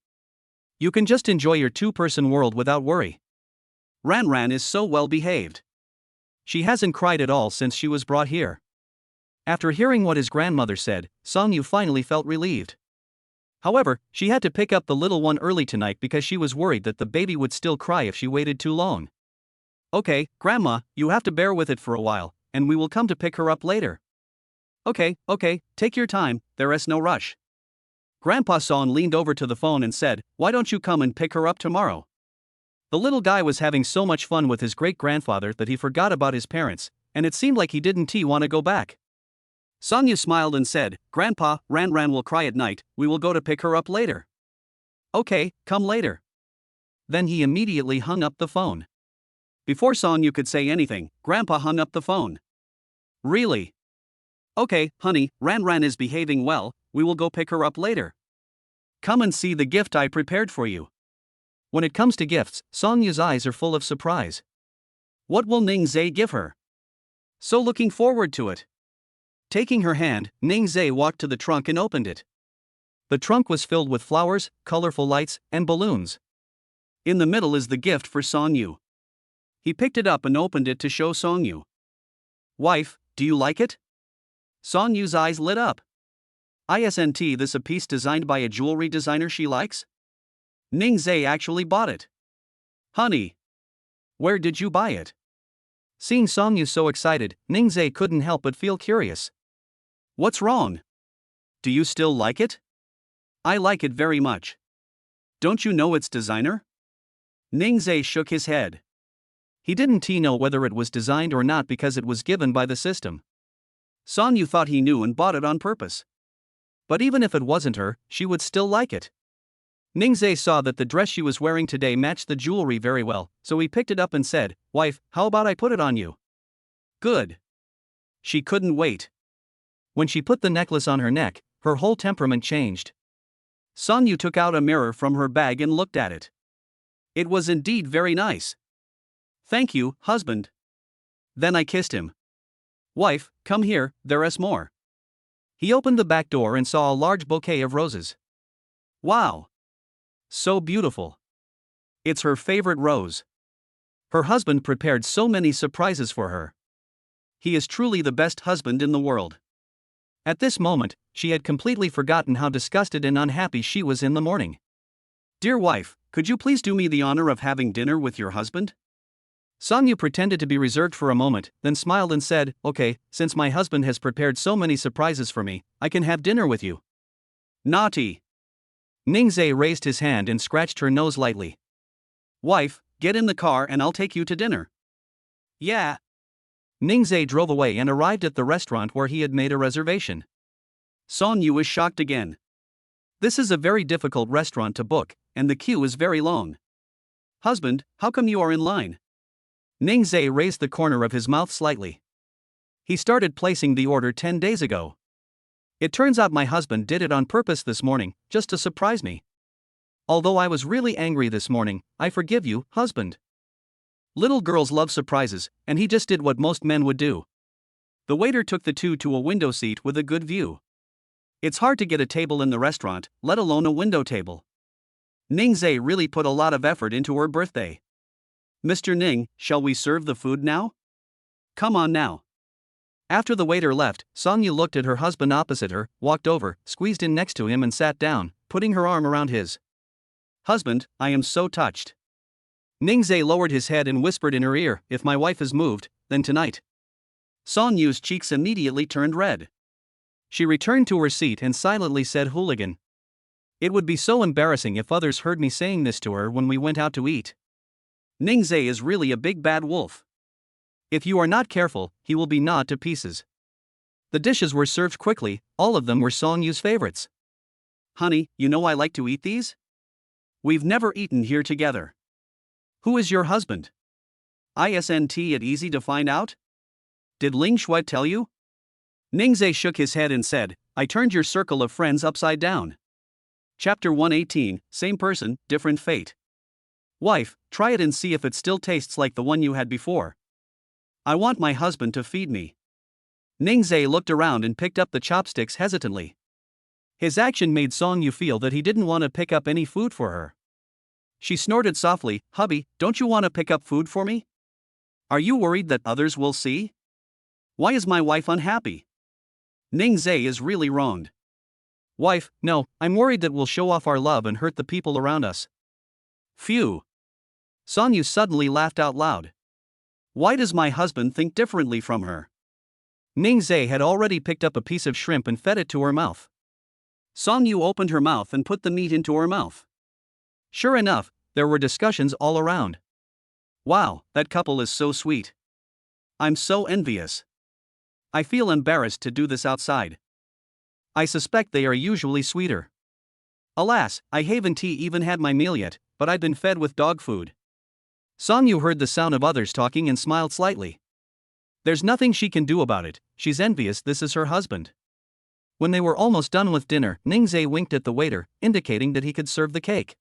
You can just enjoy your two-person world without worry. Ran is so well behaved. She hasn't cried at all since she was brought here. After hearing what his grandmother said, Songyu finally felt relieved. However, she had to pick up the little one early tonight because she was worried that the baby would still cry if she waited too long. "Okay, Grandma, you have to bear with it for a while, and we will come to pick her up later." Okay, take your time, there is no rush." Grandpa Song leaned over to the phone and said, "Why don't you come and pick her up tomorrow?" The little guy was having so much fun with his great-grandfather that he forgot about his parents, and it seemed like he didn't want to go back. Sonya smiled and said, Grandpa, Ran will cry at night, we will go to pick her up later. Okay, come later. Then he immediately hung up the phone. Before Sonya could say anything, Grandpa hung up the phone. Really? Okay, honey, Ran is behaving well, we will go pick her up later. Come and see the gift I prepared for you. When it comes to gifts, Sonya's eyes are full of surprise. What will Ningzhe give her? So looking forward to it. Taking her hand, Ningzhe walked to the trunk and opened it. The trunk was filled with flowers, colorful lights, and balloons. In the middle is the gift for Sonyu. He picked it up and opened it to show Sonyu. Wife, do you like it? Sonyu's eyes lit up. Isn't this a piece designed by a jewelry designer she likes? Ningzhe actually bought it. Honey, where did you buy it? Seeing Sonyu so excited, Ningzhe couldn't help but feel curious. What's wrong? Do you still like it? I like it very much. Don't you know its designer? Ningzhe shook his head. He didn't know whether it was designed or not because it was given by the system. Sonyu thought he knew and bought it on purpose. But even if it wasn't her, she would still like it. Ningzhe saw that the dress she was wearing today matched the jewelry very well, so he picked it up and said, Wife, how about I put it on you? Good. She couldn't wait. When she put the necklace on her neck, her whole temperament changed. Sonyu took out a mirror from her bag and looked at it. It was indeed very nice. Thank you, husband. Then I kissed him. Wife, come here, there's more. He opened the back door and saw a large bouquet of roses. Wow! So beautiful. It's her favorite rose. Her husband prepared so many surprises for her. He is truly the best husband in the world. At this moment, she had completely forgotten how disgusted and unhappy she was in the morning. Dear wife, could you please do me the honor of having dinner with your husband? Sonyu pretended to be reserved for a moment, then smiled and said, Okay, since my husband has prepared so many surprises for me, I can have dinner with you. Naughty. Ningzhe raised his hand and scratched her nose lightly. Wife, get in the car and I'll take you to dinner. Yeah. Ningzhe drove away and arrived at the restaurant where he had made a reservation. Sonyu was shocked again. This is a very difficult restaurant to book, and the queue is very long. Husband, how come you are in line? Ningzhe raised the corner of his mouth slightly. He started placing the order 10 days ago. It turns out my husband did it on purpose this morning, just to surprise me. Although I was really angry this morning, I forgive you, husband. Little girls love surprises, and he just did what most men would do. The waiter took the two to a window seat with a good view. It's hard to get a table in the restaurant, let alone a window table. Ningzhe really put a lot of effort into her birthday. Mr. Ning, shall we serve the food now? Come on now. After the waiter left, Sonyu looked at her husband opposite her, walked over, squeezed in next to him and sat down, putting her arm around his. Husband, I am so touched. Ningzhe lowered his head and whispered in her ear, If my wife is moved, then tonight. Sonyu's cheeks immediately turned red. She returned to her seat and silently said hooligan. It would be so embarrassing if others heard me saying this to her when we went out to eat. Ningzhe is really a big bad wolf. If you are not careful, he will be gnawed to pieces. The dishes were served quickly, all of them were Sonyu's favorites. Honey, you know I like to eat these? We've never eaten here together. Who is your husband? Isn't it easy to find out? Did Ling Shui tell you? Ningzhe shook his head and said, I turned your circle of friends upside down. Chapter 118, Same person, different fate. Wife, try it and see if it still tastes like the one you had before. I want my husband to feed me. Ningzhe looked around and picked up the chopsticks hesitantly. His action made Sonyu feel that he didn't want to pick up any food for her. She snorted softly, Hubby, don't you want to pick up food for me? Are you worried that others will see? Why is my wife unhappy? Ningzhe is really wronged. Wife, no, I'm worried that we'll show off our love and hurt the people around us. Phew. Sonyu suddenly laughed out loud. Why does my husband think differently from her? Ningzhe had already picked up a piece of shrimp and fed it to her mouth. Sonyu opened her mouth and put the meat into her mouth. Sure enough, there were discussions all around. Wow, that couple is so sweet. I'm so envious. I feel embarrassed to do this outside. I suspect they are usually sweeter. Alas, I haven't even had my meal yet, but I've been fed with dog food. Song-yu heard the sound of others talking and smiled slightly. There's nothing she can do about it, she's envious this is her husband. When they were almost done with dinner, Ningzhe winked at the waiter, indicating that he could serve the cake.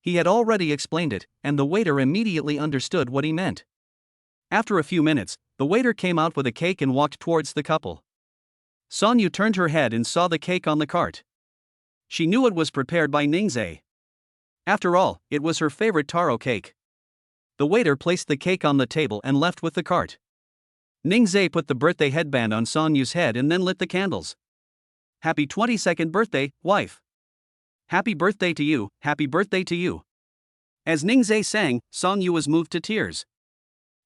He had already explained it, and the waiter immediately understood what he meant. After a few minutes, the waiter came out with a cake and walked towards the couple. Song-yu turned her head and saw the cake on the cart. She knew it was prepared by Ningzhe. After all, it was her favorite taro cake. The waiter placed the cake on the table and left with the cart. Ningzhe put the birthday headband on Song-yu's head and then lit the candles. Happy 22nd birthday, wife. Happy birthday to you, happy birthday to you. As Ningzhe sang, Song-yu was moved to tears.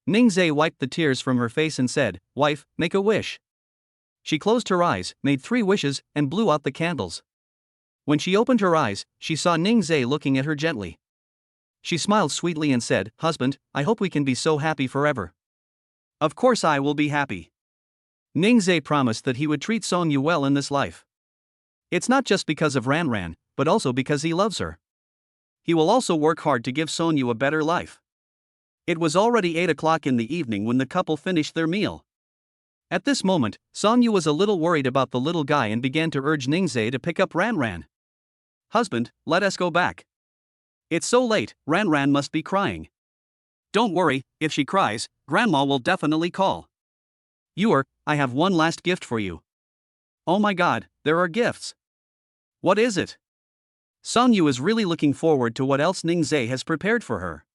Ningzhe wiped the tears from her face and said, "Wife, make a wish." She closed her eyes, made 3 wishes, and blew out the candles. When she opened her eyes, she saw Ningzhe looking at her gently. She smiled sweetly and said, "Husband, I hope we can be so happy forever." Of course I will be happy. Ningzhe promised that he would treat Song-yu well in this life. It's not just because of Ran, but also because he loves her. He will also work hard to give Song-yu a better life. It was already 8 o'clock in the evening when the couple finished their meal. At this moment, Song-yu was a little worried about the little guy and began to urge Ningzhe to pick up Ran. "Husband, let us go back. It's so late, Ran must be crying." "Don't worry, if she cries, Grandma will definitely call." I have one last gift for you." "Oh my god, there are gifts. What is it?" Song-yu is really looking forward to what else Ningzhe has prepared for her.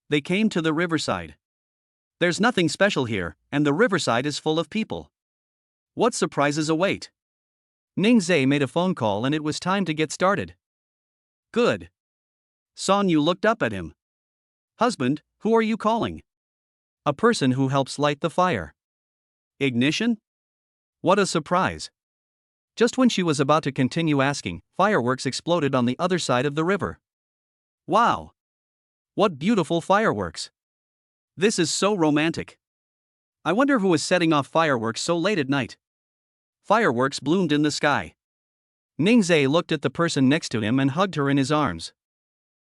They came to the riverside. There's nothing special here, and the riverside is full of people. What surprises await? Ningzhe made a phone call and it was time to get started. Good. Song-yu looked up at him. "Husband, who are you calling?" "A person who helps light the fire." "Ignition? What a surprise." Just when she was about to continue asking, fireworks exploded on the other side of the river. Wow! What beautiful fireworks! This is so romantic. I wonder who is setting off fireworks so late at night. Fireworks bloomed in the sky. Ningzhe looked at the person next to him and hugged her in his arms.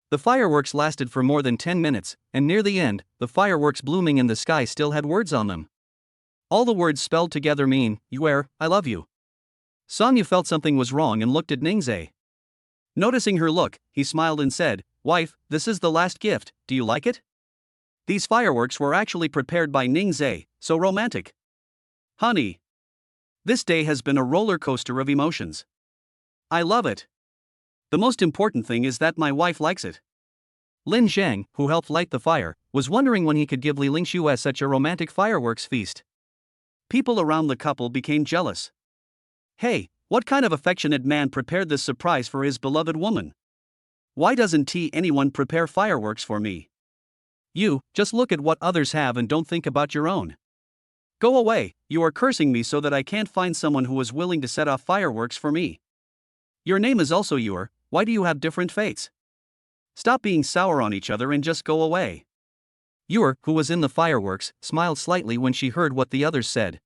The fireworks lasted for more than 10 minutes, and near the end, the fireworks blooming in the sky still had words on them. All the words spelled together mean, I love you. Song-yu felt something was wrong and looked at Ningzhe. Noticing her look, he smiled and said, "Wife, this is the last gift, do you like it?" These fireworks were actually prepared by Ningzhe, so romantic. Honey. This day has been a roller coaster of emotions. I love it. The most important thing is that my wife likes it. Lin Zhang, who helped light the fire, was wondering when he could give Li Lingshu such a romantic fireworks feast. People around the couple became jealous. Hey, what kind of affectionate man prepared this surprise for his beloved woman? Why doesn't anyone prepare fireworks for me? You, just look at what others have and don't think about your own. Go away, you are cursing me so that I can't find someone who is willing to set off fireworks for me. Your name is also Yuer, why do you have different fates? Stop being sour on each other and just go away. Yuer, who was in the fireworks, smiled slightly when she heard what the others said.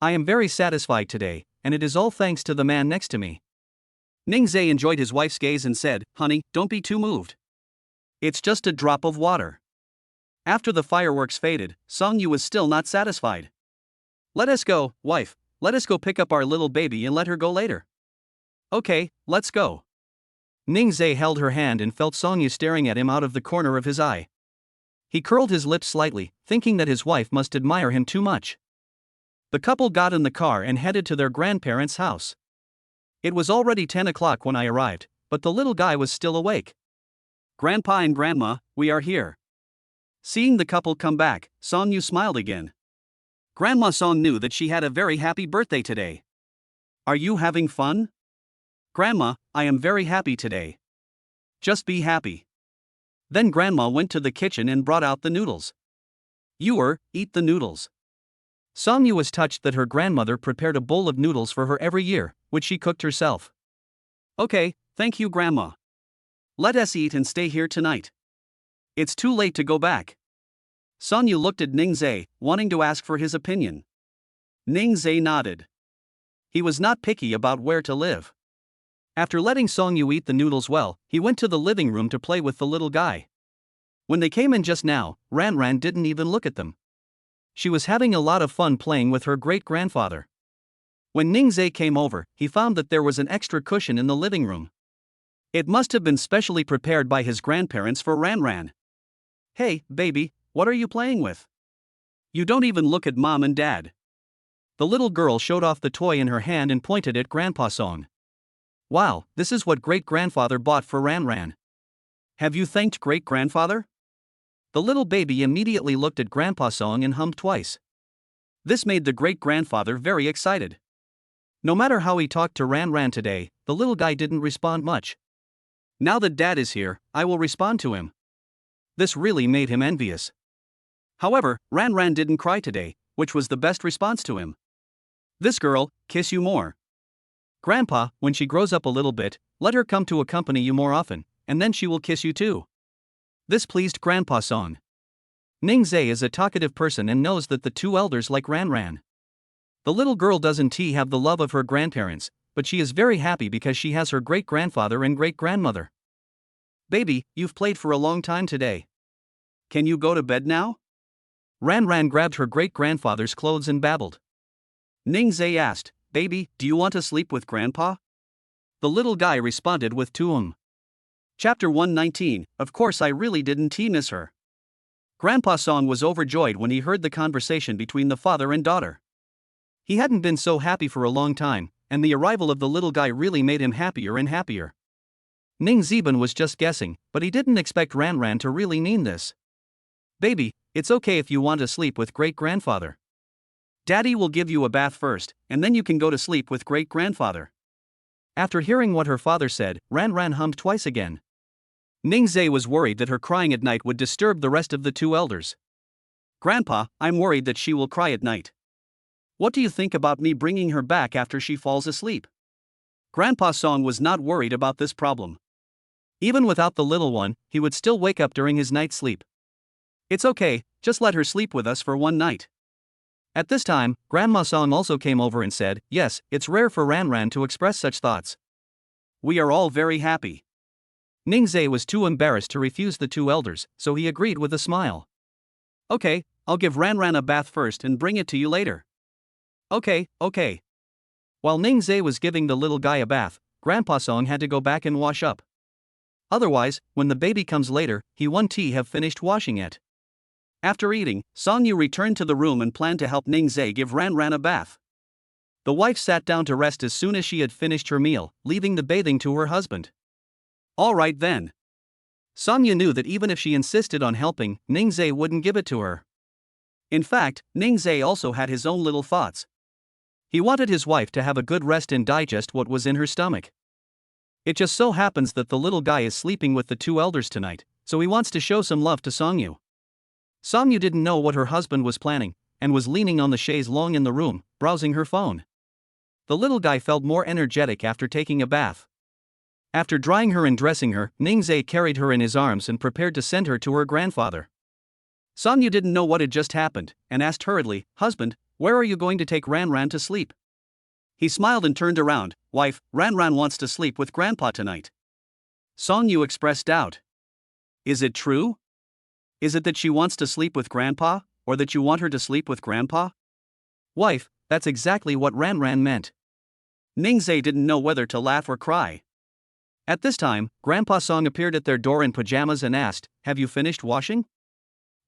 I am very satisfied today, and it is all thanks to the man next to me. Ningzhe enjoyed his wife's gaze and said, Honey, don't be too moved. It's just a drop of water. After the fireworks faded, Song-yu was still not satisfied. Let us go, wife, let us go pick up our little baby and let her go later. Okay, let's go. Ningzhe held her hand and felt Song-yu staring at him out of the corner of his eye. He curled his lips slightly, thinking that his wife must admire him too much. The couple got in the car and headed to their grandparents' house. It was already 10 o'clock when I arrived, but the little guy was still awake. Grandpa and Grandma, we are here. Seeing the couple come back, Song-yu smiled again. Grandma Song knew that she had a very happy birthday today. Are you having fun? Grandma, I am very happy today. Just be happy. Then Grandma went to the kitchen and brought out the noodles. Eat the noodles. Song-yu was touched that her grandmother prepared a bowl of noodles for her every year, which she cooked herself. Okay, thank you Grandma. Let us eat and stay here tonight. It's too late to go back. Song-yu looked at Ningzhe, wanting to ask for his opinion. Ningzhe nodded. He was not picky about where to live. After letting Songyu eat the noodles well, he went to the living room to play with the little guy. When they came in just now, Ranran didn't even look at them. She was having a lot of fun playing with her great-grandfather. When Ningzhe came over, he found that there was an extra cushion in the living room. It must have been specially prepared by his grandparents for Ranran. "Hey, baby, what are you playing with? You don't even look at mom and dad." The little girl showed off the toy in her hand and pointed at Grandpa Song. "Wow, this is what great-grandfather bought for Ranran. Have you thanked great-grandfather?" The little baby immediately looked at Grandpa Song and hummed twice. This made the great-grandfather very excited. No matter how he talked to Ranran today, the little guy didn't respond much. Now that Dad is here, I will respond to him. This really made him envious. However, Ranran didn't cry today, which was the best response to him. "This girl, kiss you more. Grandpa, when she grows up a little bit, let her come to accompany you more often, and then she will kiss you too." This pleased Grandpa Song. Ningzhe is a talkative person and knows that the two elders like Ranran. The little girl doesn't have the love of her grandparents, but she is very happy because she has her great-grandfather and great-grandmother. "Baby, you've played for a long time today. Can you go to bed now?" Ranran grabbed her great-grandfather's clothes and babbled. Ningzhe asked, "Baby, do you want to sleep with Grandpa?" The little guy responded with "Tuum." Chapter 119, Of course I really didn't miss her. Grandpa Song was overjoyed when he heard the conversation between the father and daughter. He hadn't been so happy for a long time, and the arrival of the little guy really made him happier and happier. Ning Zeben was just guessing, but he didn't expect Ranran to really mean this. "Baby, it's okay if you want to sleep with great-grandfather. Daddy will give you a bath first, and then you can go to sleep with great-grandfather." After hearing what her father said, Ranran hummed twice again. Ningzhe was worried that her crying at night would disturb the rest of the two elders. "Grandpa, I'm worried that she will cry at night. What do you think about me bringing her back after she falls asleep?" Grandpa Song was not worried about this problem. Even without the little one, he would still wake up during his night's sleep. "It's okay, just let her sleep with us for one night." At this time, Grandma Song also came over and said, "Yes, it's rare for Ranran to express such thoughts. We are all very happy." Ningzhe was too embarrassed to refuse the two elders, so he agreed with a smile. "Okay, I'll give Ranran a bath first and bring it to you later." Okay. While Ningzhe was giving the little guy a bath, Grandpa Song had to go back and wash up. Otherwise, when the baby comes later, he won't have finished washing it. After eating, Songyu returned to the room and planned to help Ningzhe give Ranran a bath. The wife sat down to rest as soon as she had finished her meal, leaving the bathing to her husband. All right then. Songyu knew that even if she insisted on helping, Ningzhe wouldn't give it to her. In fact, Ningzhe also had his own little thoughts. He wanted his wife to have a good rest and digest what was in her stomach. It just so happens that the little guy is sleeping with the two elders tonight, so he wants to show some love to Songyu. Songyu didn't know what her husband was planning, and was leaning on the chaise longue in the room, browsing her phone. The little guy felt more energetic after taking a bath. After drying her and dressing her, Ningzhe carried her in his arms and prepared to send her to her grandfather. Songyu didn't know what had just happened, and asked hurriedly, "Husband, where are you going to take Ranran to sleep?" He smiled and turned around. "Wife, Ranran wants to sleep with Grandpa tonight." Songyu expressed doubt. "Is it true? Is it that she wants to sleep with Grandpa, or that you want her to sleep with Grandpa?" "Wife, that's exactly what Ranran meant." Ningzhe didn't know whether to laugh or cry. At this time, Grandpa Song appeared at their door in pajamas and asked, "Have you finished washing?"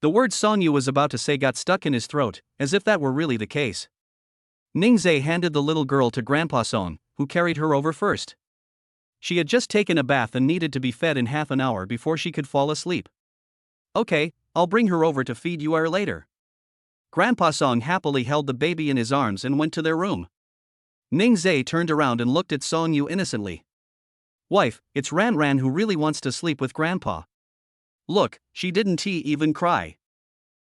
The word Songyu was about to say got stuck in his throat, as if that were really the case. Ningzhe handed the little girl to Grandpa Song, who carried her over first. She had just taken a bath and needed to be fed in half an hour before she could fall asleep. "Okay, I'll bring her over to feed you later." Grandpa Song happily held the baby in his arms and went to their room. Ningzhe turned around and looked at Songyu innocently. "Wife, it's Ranran who really wants to sleep with Grandpa. Look, she didn't even cry."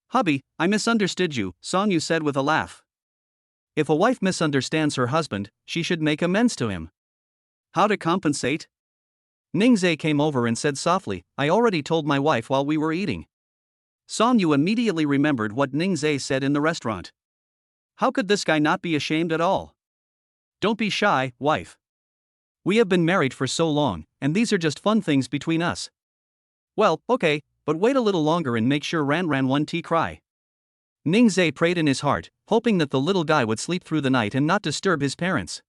"Hubby, I misunderstood you," Songyu said with a laugh. If a wife misunderstands her husband, she should make amends to him. How to compensate? Ningzhe came over and said softly, "I already told my wife while we were eating." Songyu immediately remembered what Ningzhe said in the restaurant. How could this guy not be ashamed at all? Don't be shy, wife. We have been married for so long, and these are just fun things between us. Well, okay, but wait a little longer and make sure Ran won't cry. Ningzai prayed in his heart, hoping that the little guy would sleep through the night and not disturb his parents.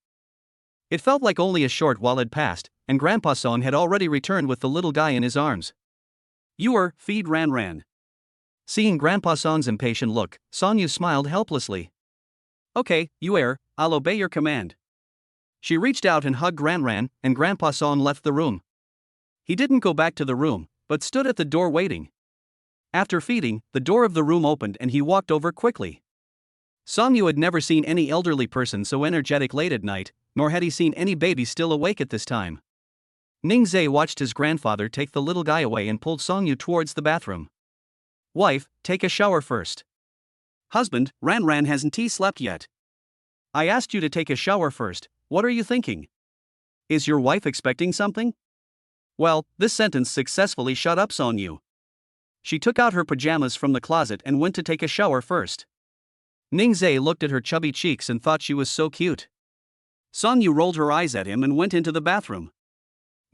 It felt like only a short while had passed, and Grandpa Song had already returned with the little guy in his arms. Feed Ran. Seeing Grandpa Song's impatient look, Song smiled helplessly. Okay, I'll obey your command. She reached out and hugged Ran, and Grandpa Song left the room. He didn't go back to the room, but stood at the door waiting. After feeding, the door of the room opened and he walked over quickly. Song had never seen any elderly person so energetic late at night, nor had he seen any baby still awake at this time. Ningzai watched his grandfather take the little guy away and pulled Song towards the bathroom. Wife, take a shower first. Husband, Ran hasn't slept yet. I asked you to take a shower first, what are you thinking? Is your wife expecting something? Well, this sentence successfully shut up Song. She took out her pajamas from the closet and went to take a shower first. Ningzai looked at her chubby cheeks and thought she was so cute. Song rolled her eyes at him and went into the bathroom.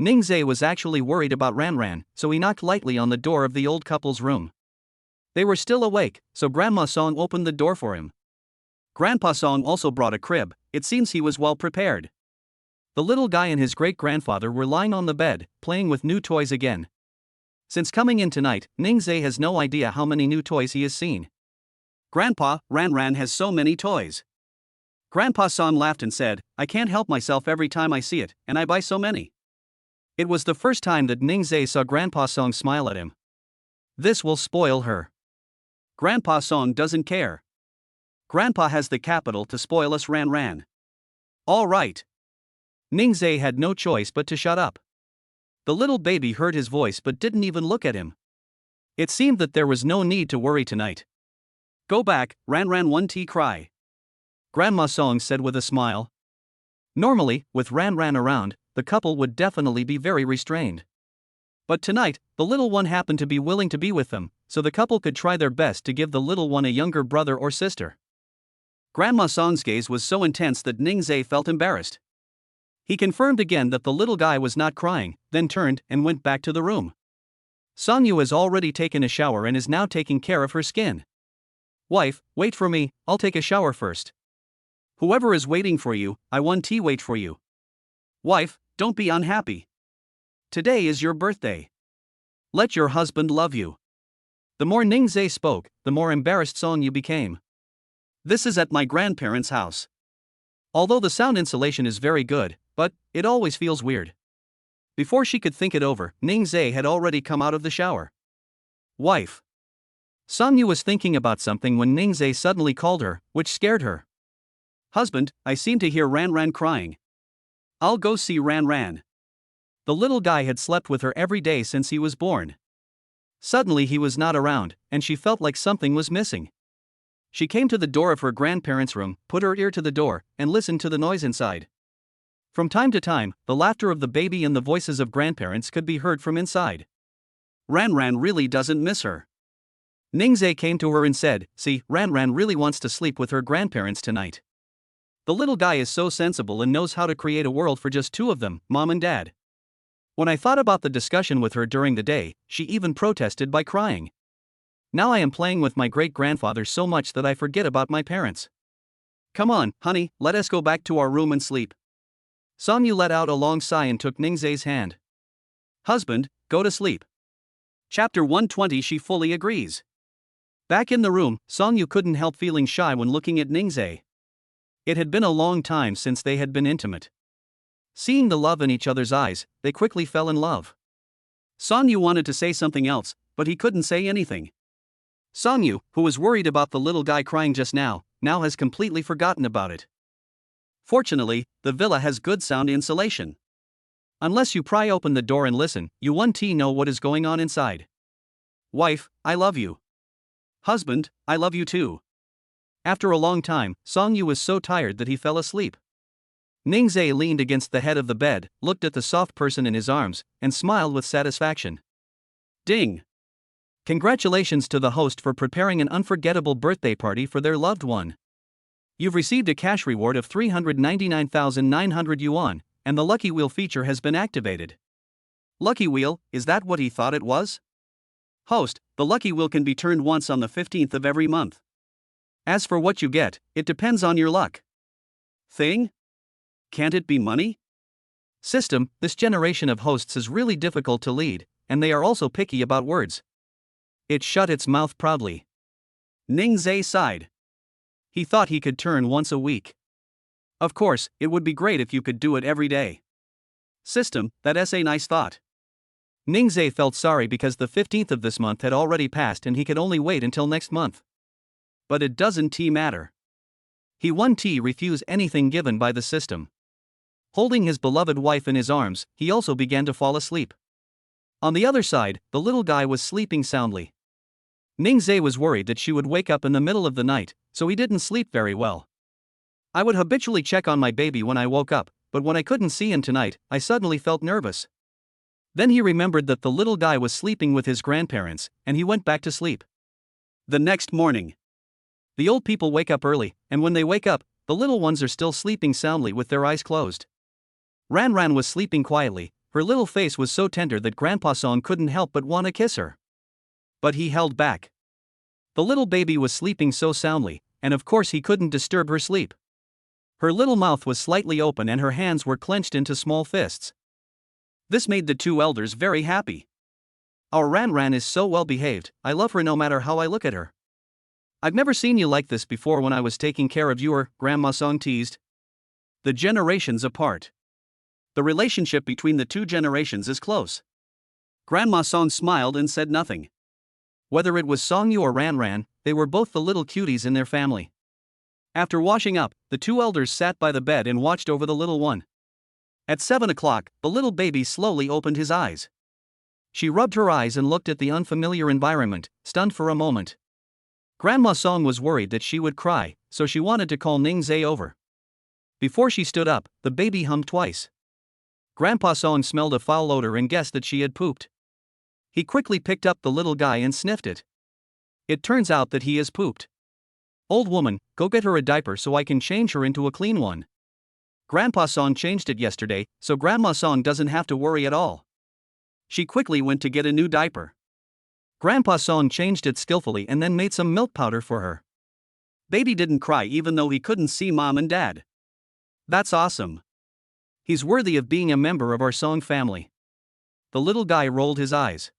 Ningzai was actually worried about Ran, so he knocked lightly on the door of the old couple's room. They were still awake, so Grandma Song opened the door for him. Grandpa Song also brought a crib, it seems he was well prepared. The little guy and his great-grandfather were lying on the bed, playing with new toys again. Since coming in tonight, Ningzai has no idea how many new toys he has seen. Grandpa, Ran has so many toys. Grandpa Song laughed and said, I can't help myself every time I see it, and I buy so many. It was the first time that Ningzai saw Grandpa Song smile at him. This will spoil her. Grandpa Song doesn't care. Grandpa has the capital to spoil us Ran. All right. Ningzai had no choice but to shut up. The little baby heard his voice but didn't even look at him. It seemed that there was no need to worry tonight. Go back, Ran won't cry. Grandma Song said with a smile. Normally, with Ran around, the couple would definitely be very restrained. But tonight, the little one happened to be willing to be with them, so the couple could try their best to give the little one a younger brother or sister. Grandma Song's gaze was so intense that Ningzai felt embarrassed. He confirmed again that the little guy was not crying, then turned and went back to the room. Song has already taken a shower and is now taking care of her skin. Wife, wait for me, I'll take a shower first. Whoever is waiting for you, I won't wait for you. Wife, don't be unhappy. Today is your birthday. Let your husband love you. The more Ningzai spoke, the more embarrassed Song became. This is at my grandparents' house. Although the sound insulation is very good, but it always feels weird. Before she could think it over, Ningzai had already come out of the shower. Wife. Song was thinking about something when Ningzai suddenly called her, which scared her. Husband, I seem to hear Ran crying. I'll go see Ran. The little guy had slept with her every day since he was born. Suddenly he was not around, and she felt like something was missing. She came to the door of her grandparents' room, put her ear to the door, and listened to the noise inside. From time to time, the laughter of the baby and the voices of grandparents could be heard from inside. Ran really doesn't miss her. Ningzai came to her and said, see, Ran really wants to sleep with her grandparents tonight. The little guy is so sensible and knows how to create a world for just two of them, mom and dad. When I thought about the discussion with her during the day, she even protested by crying. Now I am playing with my great-grandfather so much that I forget about my parents. Come on, honey, let us go back to our room and sleep. Song let out a long sigh and took Ningzai's hand. Husband, go to sleep. Chapter 120. She fully agrees. Back in the room, Song couldn't help feeling shy when looking at Ningzai. It had been a long time since they had been intimate. Seeing the love in each other's eyes, they quickly fell in love. Song wanted to say something else, but he couldn't say anything. Song, who was worried about the little guy crying just now has completely forgotten about it. Fortunately, the villa has good sound insulation. Unless you pry open the door and listen, you won't know what is going on inside. Wife, I love you. Husband, I love you too. After a long time, Song was so tired that he fell asleep. Ningzai leaned against the head of the bed, looked at the soft person in his arms, and smiled with satisfaction. Ding! Congratulations to the host for preparing an unforgettable birthday party for their loved one. You've received a cash reward of 399,900 yuan, and the Lucky Wheel feature has been activated. Lucky Wheel, is that what he thought it was? Host, the Lucky Wheel can be turned once on the 15th of every month. As for what you get, it depends on your luck. Thing? Can't it be money? System, this generation of hosts is really difficult to lead, and they are also picky about words. It shut its mouth proudly. Ning Zhe sighed. He thought he could turn once a week. Of course, it would be great if you could do it every day. System, that's a nice thought. Ning Zhe felt sorry because the 15th of this month had already passed and he could only wait until next month. But it doesn't matter. He won't refuse anything given by the system. Holding his beloved wife in his arms, he also began to fall asleep. On the other side, the little guy was sleeping soundly. Ning Zhe was worried that she would wake up in the middle of the night, so he didn't sleep very well. I would habitually check on my baby when I woke up, but when I couldn't see him tonight, I suddenly felt nervous. Then he remembered that the little guy was sleeping with his grandparents, and he went back to sleep. The next morning. The old people wake up early, and when they wake up, the little ones are still sleeping soundly with their eyes closed. Ran Ran was sleeping quietly, her little face was so tender that Grandpa Song couldn't help but want to kiss her. But he held back. The little baby was sleeping so soundly, and of course he couldn't disturb her sleep. Her little mouth was slightly open and her hands were clenched into small fists. This made the two elders very happy. Our Ran Ran is so well behaved, I love her no matter how I look at her. I've never seen you like this before when I was taking care of you, Grandma Song teased. The generations apart. The relationship between the two generations is close. Grandma Song smiled and said nothing. Whether it was Songyu or Ran Ran, they were both the little cuties in their family. After washing up, the two elders sat by the bed and watched over the little one. At 7 o'clock, the little baby slowly opened his eyes. She rubbed her eyes and looked at the unfamiliar environment, stunned for a moment. Grandma Song was worried that she would cry, so she wanted to call Ning Zhe over. Before she stood up, the baby hummed twice. Grandpa Song smelled a foul odor and guessed that she had pooped. He quickly picked up the little guy and sniffed it. It turns out that he has pooped. Old woman, go get her a diaper so I can change her into a clean one. Grandpa Song changed it yesterday, so Grandma Song doesn't have to worry at all. She quickly went to get a new diaper. Grandpa Song changed it skillfully and then made some milk powder for her. Baby didn't cry even though he couldn't see mom and dad. That's awesome. He's worthy of being a member of our Song family. The little guy rolled his eyes.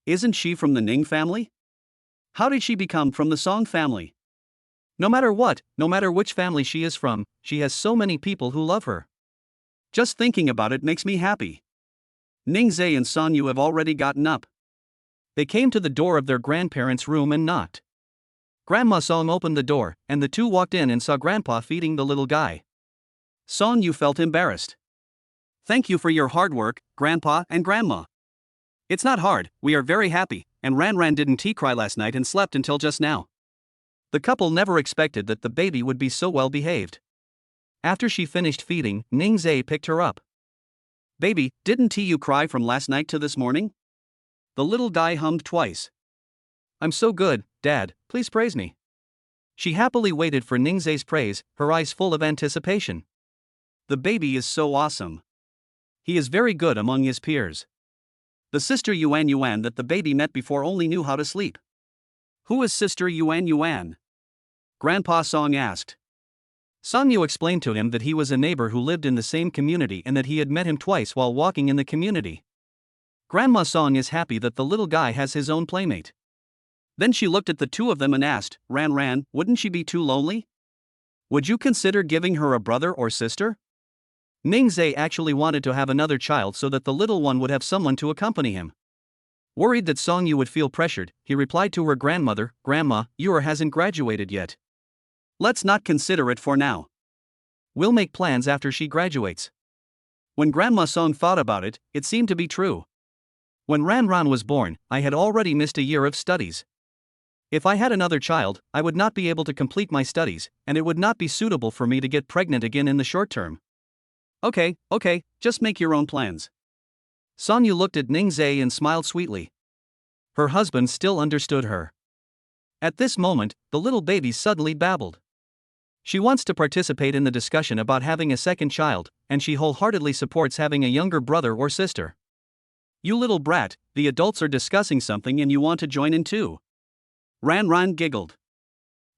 Isn't she from the Ning family? How did she become from the Song family? No matter which family she is from, she has so many people who love her. Just thinking about it makes me happy. Ning Zhe and Songyu have already gotten up. They came to the door of their grandparents' room and knocked. Grandma Song opened the door, and the two walked in and saw Grandpa feeding the little guy. Songyu felt embarrassed. Thank you for your hard work, Grandpa and Grandma. It's not hard, we are very happy, and Ran Ran didn't cry last night and slept until just now. The couple never expected that the baby would be so well behaved. After she finished feeding, Ning Zhe picked her up. Baby, didn't you cry from last night to this morning? The little guy hummed twice. I'm so good, Dad, please praise me. She happily waited for Ning Zhe's praise, her eyes full of anticipation. The baby is so awesome. He is very good among his peers. The sister Yuan that the baby met before only knew how to sleep. Who is Sister Yuan? Grandpa Song asked. Songyu explained to him that he was a neighbor who lived in the same community and that he had met him twice while walking in the community. Grandma Song is happy that the little guy has his own playmate. Then she looked at the two of them and asked, Ran Ran, wouldn't she be too lonely? Would you consider giving her a brother or sister? Ning Zhe actually wanted to have another child so that the little one would have someone to accompany him. Worried that Songyu would feel pressured, he replied to her grandmother, Grandma, Yura hasn't graduated yet. Let's not consider it for now. We'll make plans after she graduates. When Grandma Song thought about it, it seemed to be true. When Ran Ran was born, I had already missed a year of studies. If I had another child, I would not be able to complete my studies, and it would not be suitable for me to get pregnant again in the short term. Okay, just make your own plans. Songyu looked at Ning Zhe and smiled sweetly. Her husband still understood her. At this moment, the little baby suddenly babbled. She wants to participate in the discussion about having a second child, and she wholeheartedly supports having a younger brother or sister. You little brat, the adults are discussing something and you want to join in too. Ran Ran giggled.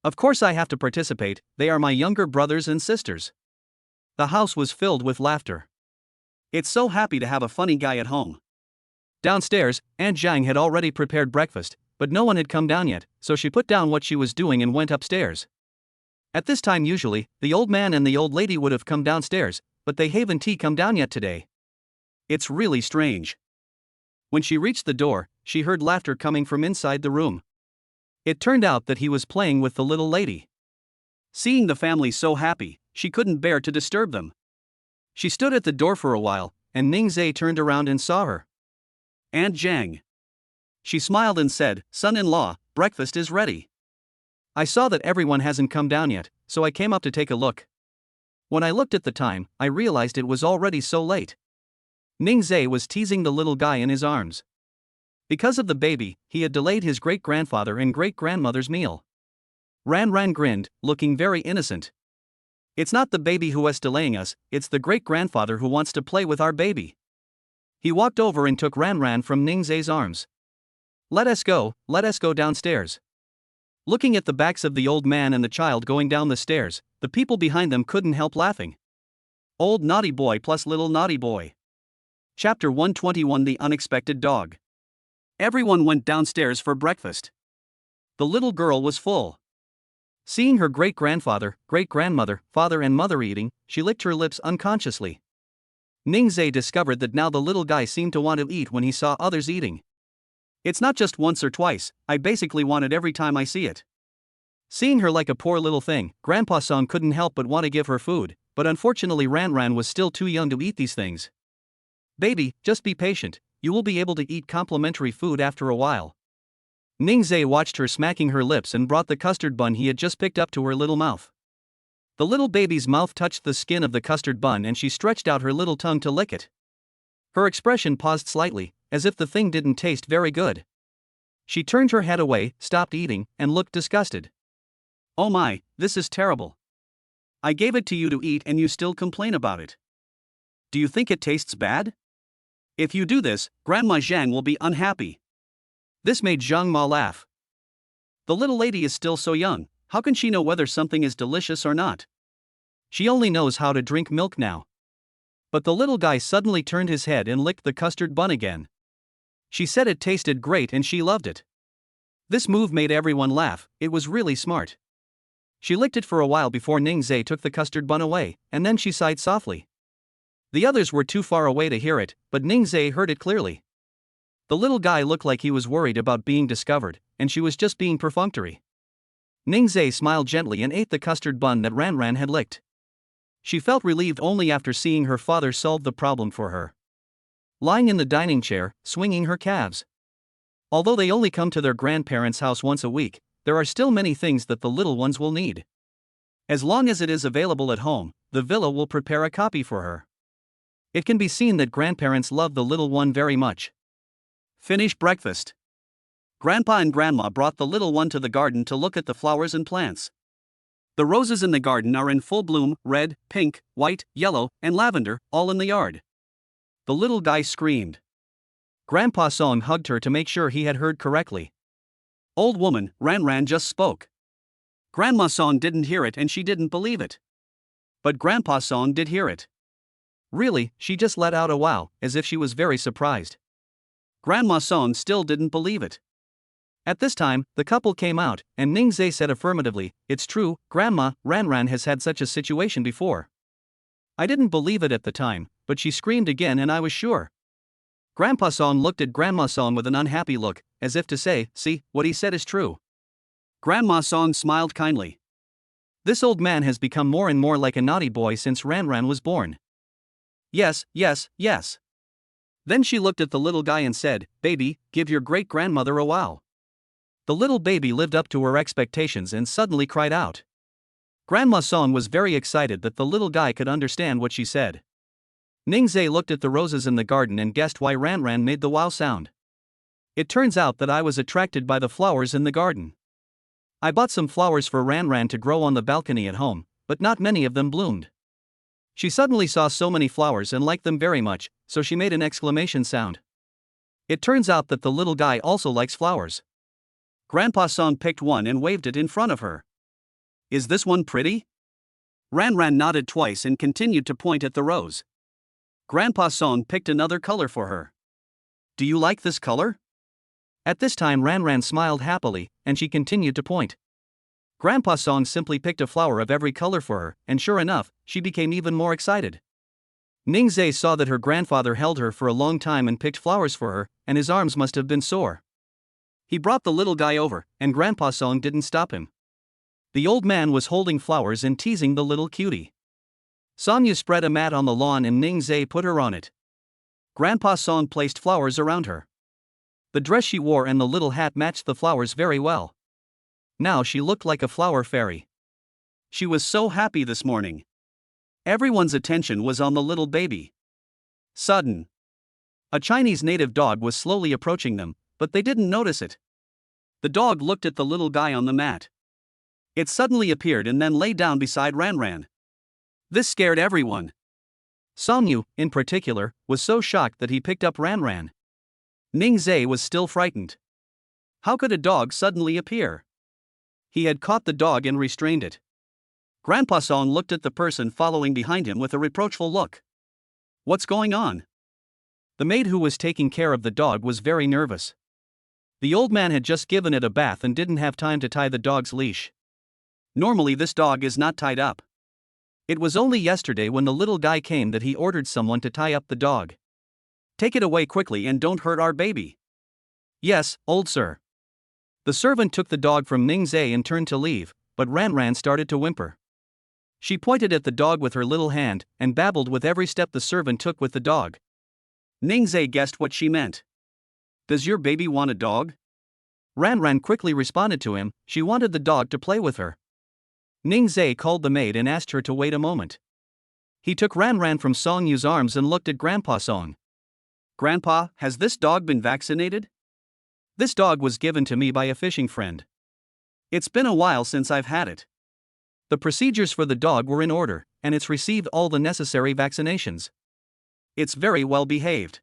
Of course I have to participate, they are my younger brothers and sisters. The house was filled with laughter. It's so happy to have a funny guy at home. Downstairs, Aunt Zhang had already prepared breakfast, but no one had come down yet, so she put down what she was doing and went upstairs. At this time usually, the old man and the old lady would have come downstairs, but they haven't come down yet today. It's really strange. When she reached the door, she heard laughter coming from inside the room. It turned out that he was playing with the little lady. Seeing the family so happy, she couldn't bear to disturb them. She stood at the door for a while, and Ningzhe turned around and saw her. Aunt Zhang. She smiled and said, "Son-in-law, breakfast is ready. I saw that everyone hasn't come down yet, so I came up to take a look. When I looked at the time, I realized it was already so late." Ningzhe was teasing the little guy in his arms. Because of the baby, he had delayed his great-grandfather and great-grandmother's meal. Ran Ran grinned, looking very innocent. It's not the baby who is delaying us, it's the great-grandfather who wants to play with our baby. He walked over and took Ran Ran from Ningzhe's arms. Let us go downstairs." Looking at the backs of the old man and the child going down the stairs, the people behind them couldn't help laughing. Old naughty boy plus little naughty boy. Chapter 121 The Unexpected Dog. Everyone went downstairs for breakfast. The little girl was full. Seeing her great-grandfather, great-grandmother, father and mother eating, she licked her lips unconsciously. Ningzhe discovered that now the little guy seemed to want to eat when he saw others eating. It's not just once or twice, I basically want it every time I see it. Seeing her like a poor little thing, Grandpa Song couldn't help but want to give her food, but unfortunately Ran Ran was still too young to eat these things. Baby, just be patient, you will be able to eat complimentary food after a while. Ningzhe watched her smacking her lips and brought the custard bun he had just picked up to her little mouth. The little baby's mouth touched the skin of the custard bun and she stretched out her little tongue to lick it. Her expression paused slightly, as if the thing didn't taste very good. She turned her head away, stopped eating, and looked disgusted. Oh my, this is terrible. I gave it to you to eat and you still complain about it. Do you think it tastes bad? If you do this, Grandma Zhang will be unhappy. This made Zhang Ma laugh. The little lady is still so young, how can she know whether something is delicious or not? She only knows how to drink milk now. But the little guy suddenly turned his head and licked the custard bun again. She said it tasted great and she loved it. This move made everyone laugh, it was really smart. She licked it for a while before Ningzhe took the custard bun away, and then she sighed softly. The others were too far away to hear it, but Ningzhe heard it clearly. The little guy looked like he was worried about being discovered, and she was just being perfunctory. Ningzhe smiled gently and ate the custard bun that Ran Ran had licked. She felt relieved only after seeing her father solve the problem for her. Lying in the dining chair, swinging her calves. Although they only come to their grandparents' house once a week, there are still many things that the little ones will need. As long as it is available at home, the villa will prepare a copy for her. It can be seen that grandparents love the little one very much. Finish breakfast. Grandpa and Grandma brought the little one to the garden to look at the flowers and plants. The roses in the garden are in full bloom, red, pink, white, yellow, and lavender, all in the yard. The little guy screamed. Grandpa Song hugged her to make sure he had heard correctly. Old woman, Ran Ran just spoke. Grandma Song didn't hear it and she didn't believe it. But Grandpa Song did hear it. Really, she just let out a wow, as if she was very surprised. Grandma Song still didn't believe it. At this time, the couple came out, and Ningzhe said affirmatively, "It's true, Grandma, Ran Ran has had such a situation before." I didn't believe it at the time, but she screamed again and I was sure. Grandpa Song looked at Grandma Song with an unhappy look, as if to say, "See, what he said is true." Grandma Song smiled kindly. This old man has become more and more like a naughty boy since Ran Ran was born. Yes, yes, yes. Then she looked at the little guy and said, "Baby, give your great-grandmother a wow." The little baby lived up to her expectations and suddenly cried out. Grandma Song was very excited that the little guy could understand what she said. Ningzhe looked at the roses in the garden and guessed why Ran Ran made the wow sound. It turns out that I was attracted by the flowers in the garden. I bought some flowers for Ran Ran to grow on the balcony at home, but not many of them bloomed. She suddenly saw so many flowers and liked them very much, so she made an exclamation sound. It turns out that the little guy also likes flowers. Grandpa Song picked one and waved it in front of her. "Is this one pretty?" Ran Ran nodded twice and continued to point at the rose. Grandpa Song picked another color for her. "Do you like this color?" At this time Ran Ran smiled happily, and she continued to point. Grandpa Song simply picked a flower of every color for her, and sure enough, she became even more excited. Ning Zhe saw that her grandfather held her for a long time and picked flowers for her, and his arms must have been sore. He brought the little guy over, and Grandpa Song didn't stop him. The old man was holding flowers and teasing the little cutie. Song Yu spread a mat on the lawn and Ning Zhe put her on it. Grandpa Song placed flowers around her. The dress she wore and the little hat matched the flowers very well. Now she looked like a flower fairy. She was so happy this morning. Everyone's attention was on the little baby. Sudden. A Chinese native dog was slowly approaching them, but they didn't notice it. The dog looked at the little guy on the mat. It suddenly appeared and then lay down beside Ran Ran. This scared everyone. Song Yu, in particular, was so shocked that he picked up Ran Ran. Ning Zhe was still frightened. How could a dog suddenly appear? He had caught the dog and restrained it. Grandpa Song looked at the person following behind him with a reproachful look. What's going on? The maid who was taking care of the dog was very nervous. The old man had just given it a bath and didn't have time to tie the dog's leash. Normally this dog is not tied up. It was only yesterday when the little guy came that he ordered someone to tie up the dog. Take it away quickly and don't hurt our baby. Yes, old sir. The servant took the dog from Ning Zhe and turned to leave, but Ran Ran started to whimper. She pointed at the dog with her little hand and babbled with every step the servant took with the dog. Ning Zhe guessed what she meant. Does your baby want a dog? Ran Ran quickly responded to him, she wanted the dog to play with her. Ning Zhe called the maid and asked her to wait a moment. He took Ran Ran from Song Yu's arms and looked at Grandpa Song. Grandpa, has this dog been vaccinated? This dog was given to me by a fishing friend. It's been a while since I've had it. The procedures for the dog were in order, and it's received all the necessary vaccinations. It's very well behaved.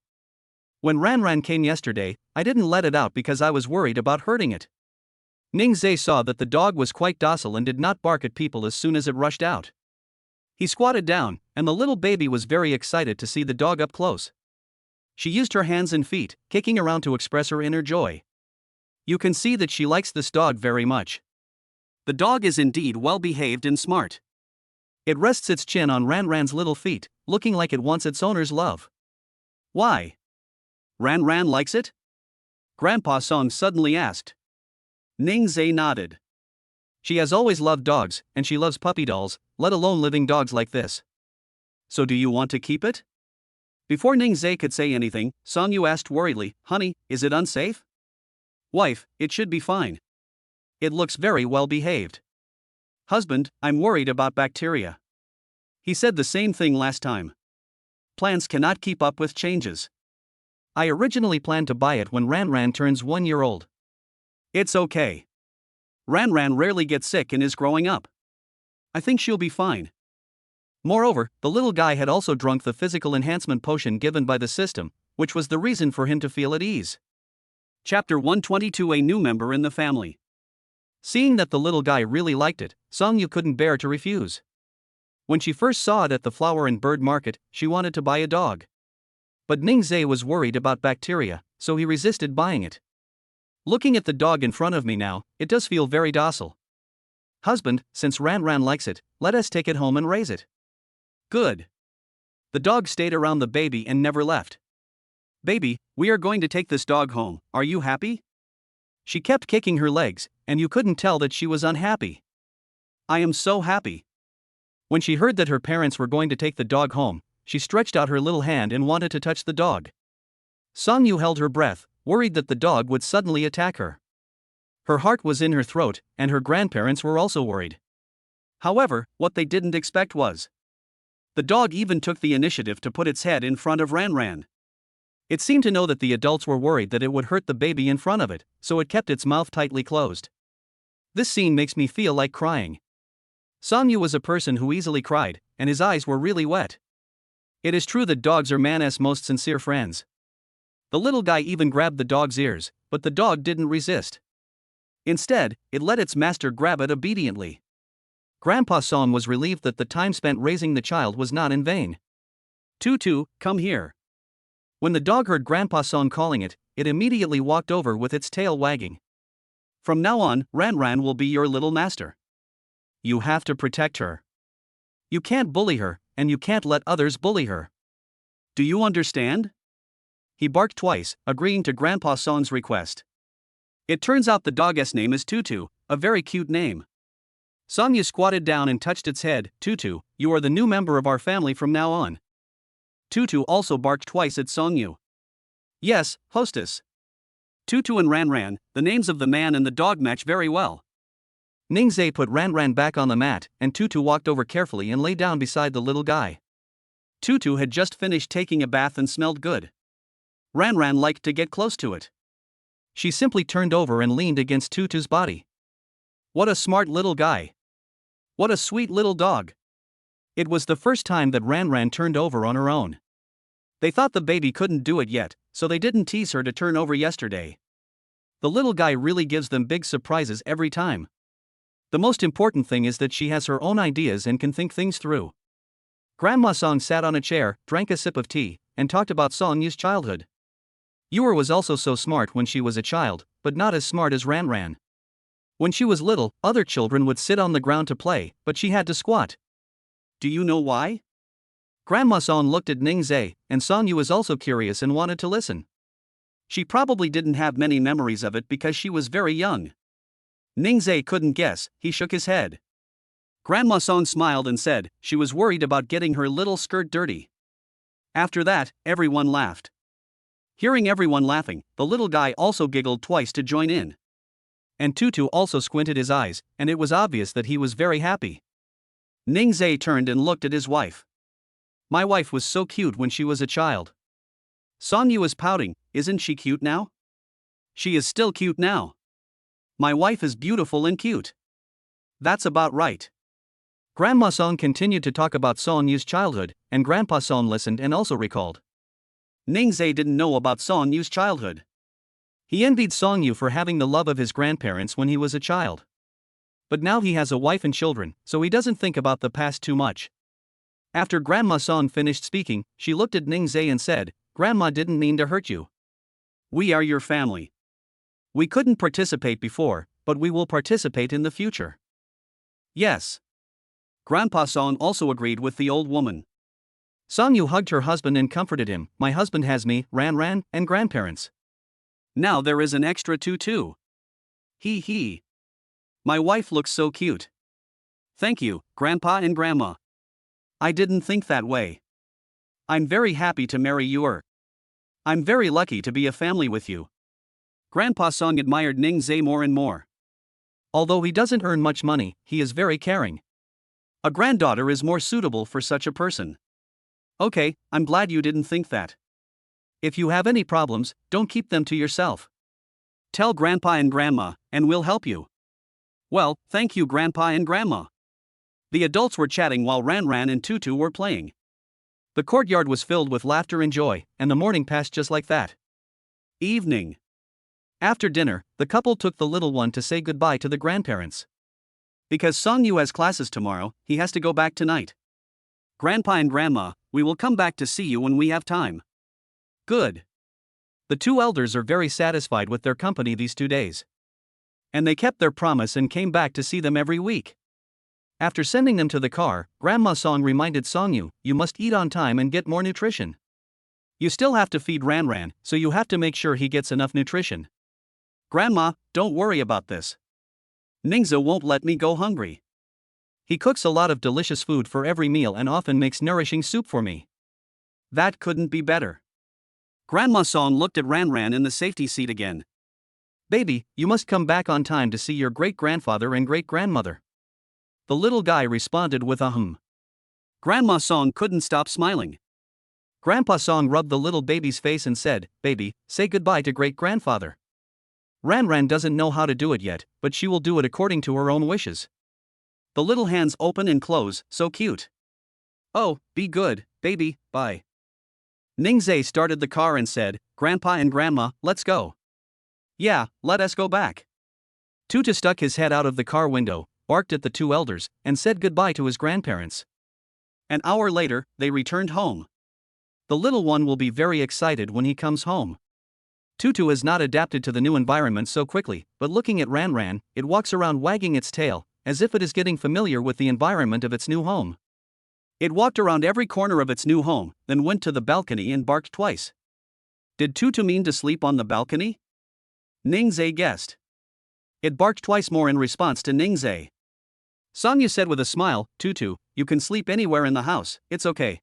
When Ran Ran came yesterday, I didn't let it out because I was worried about hurting it. Ning Zhe saw that the dog was quite docile and did not bark at people as soon as it rushed out. He squatted down, and the little baby was very excited to see the dog up close. She used her hands and feet, kicking around to express her inner joy. You can see that she likes this dog very much. The dog is indeed well behaved and smart. It rests its chin on Ran Ran's little feet, looking like it wants its owner's love. Why? Ran Ran likes it? Grandpa Song suddenly asked. Ning Zhe nodded. She has always loved dogs, and she loves puppy dolls, let alone living dogs like this. So do you want to keep it? Before Ning Zhe could say anything, Song Yu asked worriedly, Honey, is it unsafe? Wife, it should be fine. It looks very well behaved. Husband, I'm worried about bacteria. He said the same thing last time. Plants cannot keep up with changes. I originally planned to buy it when Ran Ran turns 1 year old. It's okay. Ran Ran rarely gets sick and is growing up. I think she'll be fine. Moreover, the little guy had also drunk the physical enhancement potion given by the system, which was the reason for him to feel at ease. Chapter 122 A new member in the family. Seeing that the little guy really liked it, Song Yu couldn't bear to refuse. When she first saw it at the flower and bird market, she wanted to buy a dog. But Ning Zhe was worried about bacteria, so he resisted buying it. Looking at the dog in front of me now, it does feel very docile. Husband, since Ran Ran likes it, let us take it home and raise it. Good. The dog stayed around the baby and never left. Baby, we are going to take this dog home, are you happy? She kept kicking her legs, and you couldn't tell that she was unhappy. I am so happy. When she heard that her parents were going to take the dog home, she stretched out her little hand and wanted to touch the dog. Song Yu held her breath, worried that the dog would suddenly attack her. Her heart was in her throat, and her grandparents were also worried. However, what they didn't expect was the dog even took the initiative to put its head in front of Ran Ran. It seemed to know that the adults were worried that it would hurt the baby in front of it, so it kept its mouth tightly closed. This scene makes me feel like crying. Song Yu was a person who easily cried, and his eyes were really wet. It is true that dogs are man's most sincere friends. The little guy even grabbed the dog's ears, but the dog didn't resist. Instead, it let its master grab it obediently. Grandpa Song was relieved that the time spent raising the child was not in vain. Tutu, come here. When the dog heard Grandpa Song calling it, it immediately walked over with its tail wagging. From now on, Ran Ran will be your little master. You have to protect her. You can't bully her, and you can't let others bully her. Do you understand? He barked twice, agreeing to Grandpa Song's request. It turns out the dog's name is Tutu, a very cute name. Song Yu squatted down and touched its head. Tutu, you are the new member of our family from now on. Tutu also barked twice at Song Yu. Yes, hostess. Tutu and Ran Ran, the names of the man and the dog match very well. Ningzhe put Ran Ran back on the mat, and Tutu walked over carefully and lay down beside the little guy. Tutu had just finished taking a bath and smelled good. Ran Ran liked to get close to it. She simply turned over and leaned against Tutu's body. What a smart little guy. What a sweet little dog. It was the first time that Ran Ran turned over on her own. They thought the baby couldn't do it yet, so they didn't tease her to turn over yesterday. The little guy really gives them big surprises every time. The most important thing is that she has her own ideas and can think things through. Grandma Song sat on a chair, drank a sip of tea, and talked about Song Yu's childhood. Yuer was also so smart when she was a child, but not as smart as Ran Ran. When she was little, other children would sit on the ground to play, but she had to squat. Do you know why? Grandma Song looked at Ningzhe, and Song Yu was also curious and wanted to listen. She probably didn't have many memories of it because she was very young. Ningzhe couldn't guess, he shook his head. Grandma Song smiled and said she was worried about getting her little skirt dirty. After that, everyone laughed. Hearing everyone laughing, the little guy also giggled twice to join in. And Tutu also squinted his eyes, and it was obvious that he was very happy. Ningzhe turned and looked at his wife. My wife was so cute when she was a child. Song Yu is pouting, isn't she cute now? She is still cute now. My wife is beautiful and cute. That's about right. Grandma Song continued to talk about Song Yu's childhood, and Grandpa Song listened and also recalled. Ningzhe didn't know about Song Yu's childhood. He envied Song Yu for having the love of his grandparents when he was a child. But now he has a wife and children, so he doesn't think about the past too much. After Grandma Song finished speaking, she looked at Ningzhe and said, Grandma didn't mean to hurt you. We are your family. We couldn't participate before, but we will participate in the future. Yes. Grandpa Song also agreed with the old woman. Song Yu hugged her husband and comforted him. My husband has me, Ran Ran, and grandparents. Now there is an extra Tutu. Hee hee. My wife looks so cute. Thank you, Grandpa and Grandma. I didn't think that way. I'm very happy to marry you. I'm very lucky to be a family with you. Grandpa Song admired Ningzhe more and more. Although he doesn't earn much money, he is very caring. A granddaughter is more suitable for such a person. Okay, I'm glad you didn't think that. If you have any problems, don't keep them to yourself. Tell Grandpa and Grandma, and we'll help you. Well, thank you Grandpa and Grandma. The adults were chatting while Ran Ran and Tutu were playing. The courtyard was filled with laughter and joy, and the morning passed just like that. Evening. After dinner, the couple took the little one to say goodbye to the grandparents. Because Song Yu has classes tomorrow, he has to go back tonight. Grandpa and Grandma, we will come back to see you when we have time. Good. The two elders are very satisfied with their company these 2 days. And they kept their promise and came back to see them every week. After sending them to the car, Grandma Song reminded Song Yu, you must eat on time and get more nutrition. You still have to feed Ran Ran, so you have to make sure he gets enough nutrition. Grandma, don't worry about this. Ningzhe won't let me go hungry. He cooks a lot of delicious food for every meal and often makes nourishing soup for me. That couldn't be better. Grandma Song looked at Ran Ran in the safety seat again. Baby, you must come back on time to see your great-grandfather and great-grandmother. The little guy responded with a hum. Grandma Song couldn't stop smiling. Grandpa Song rubbed the little baby's face and said, Baby, say goodbye to great-grandfather. Ran Ran doesn't know how to do it yet, but she will do it according to her own wishes. The little hands open and close, so cute. Oh, be good, baby, bye. Ningzai started the car and said, Grandpa and Grandma, let's go. Yeah, let us go back. Tutu stuck his head out of the car window, barked at the two elders, and said goodbye to his grandparents. An hour later, they returned home. The little one will be very excited when he comes home. Tutu has not adapted to the new environment so quickly, but looking at Ranran, it walks around wagging its tail, as if it is getting familiar with the environment of its new home. It walked around every corner of its new home, then went to the balcony and barked twice. Did Tutu mean to sleep on the balcony? Ningzai guessed. It barked twice more in response to Ningzai. Sonya said with a smile, Tutu, you can sleep anywhere in the house, it's okay.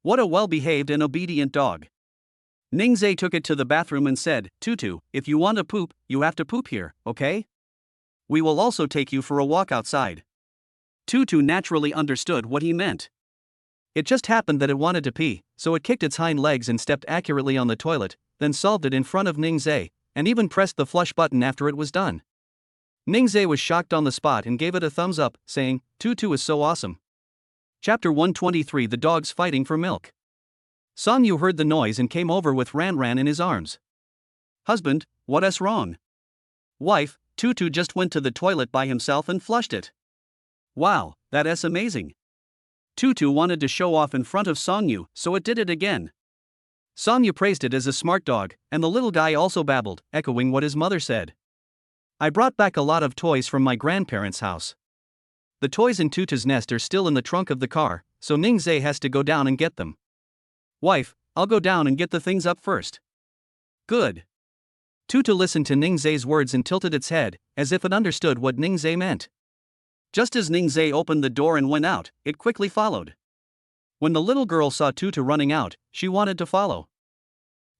What a well-behaved and obedient dog. Ningzai took it to the bathroom and said, Tutu, if you want to poop, you have to poop here, okay? We will also take you for a walk outside. Tutu naturally understood what he meant. It just happened that it wanted to pee, so it kicked its hind legs and stepped accurately on the toilet, then solved it in front of Ningzai, and even pressed the flush button after it was done. Ningzai was shocked on the spot and gave it a thumbs up, saying, Tutu is so awesome. Chapter 123 The Dogs Fighting for Milk. Sonyu heard the noise and came over with Ranran in his arms. Husband, what's wrong? Wife, Tutu just went to the toilet by himself and flushed it. Wow, that's amazing. Tutu wanted to show off in front of Sonyu, so it did it again. Sonyu praised it as a smart dog, and the little guy also babbled, echoing what his mother said. I brought back a lot of toys from my grandparents' house. The toys in Tutu's nest are still in the trunk of the car, so Ningzai has to go down and get them. Wife, I'll go down and get the things up first. Good. Tutu listened to Ningzai's words and tilted its head, as if it understood what Ningzai meant. Just as Ningzai opened the door and went out, it quickly followed. When the little girl saw Tutu running out, she wanted to follow.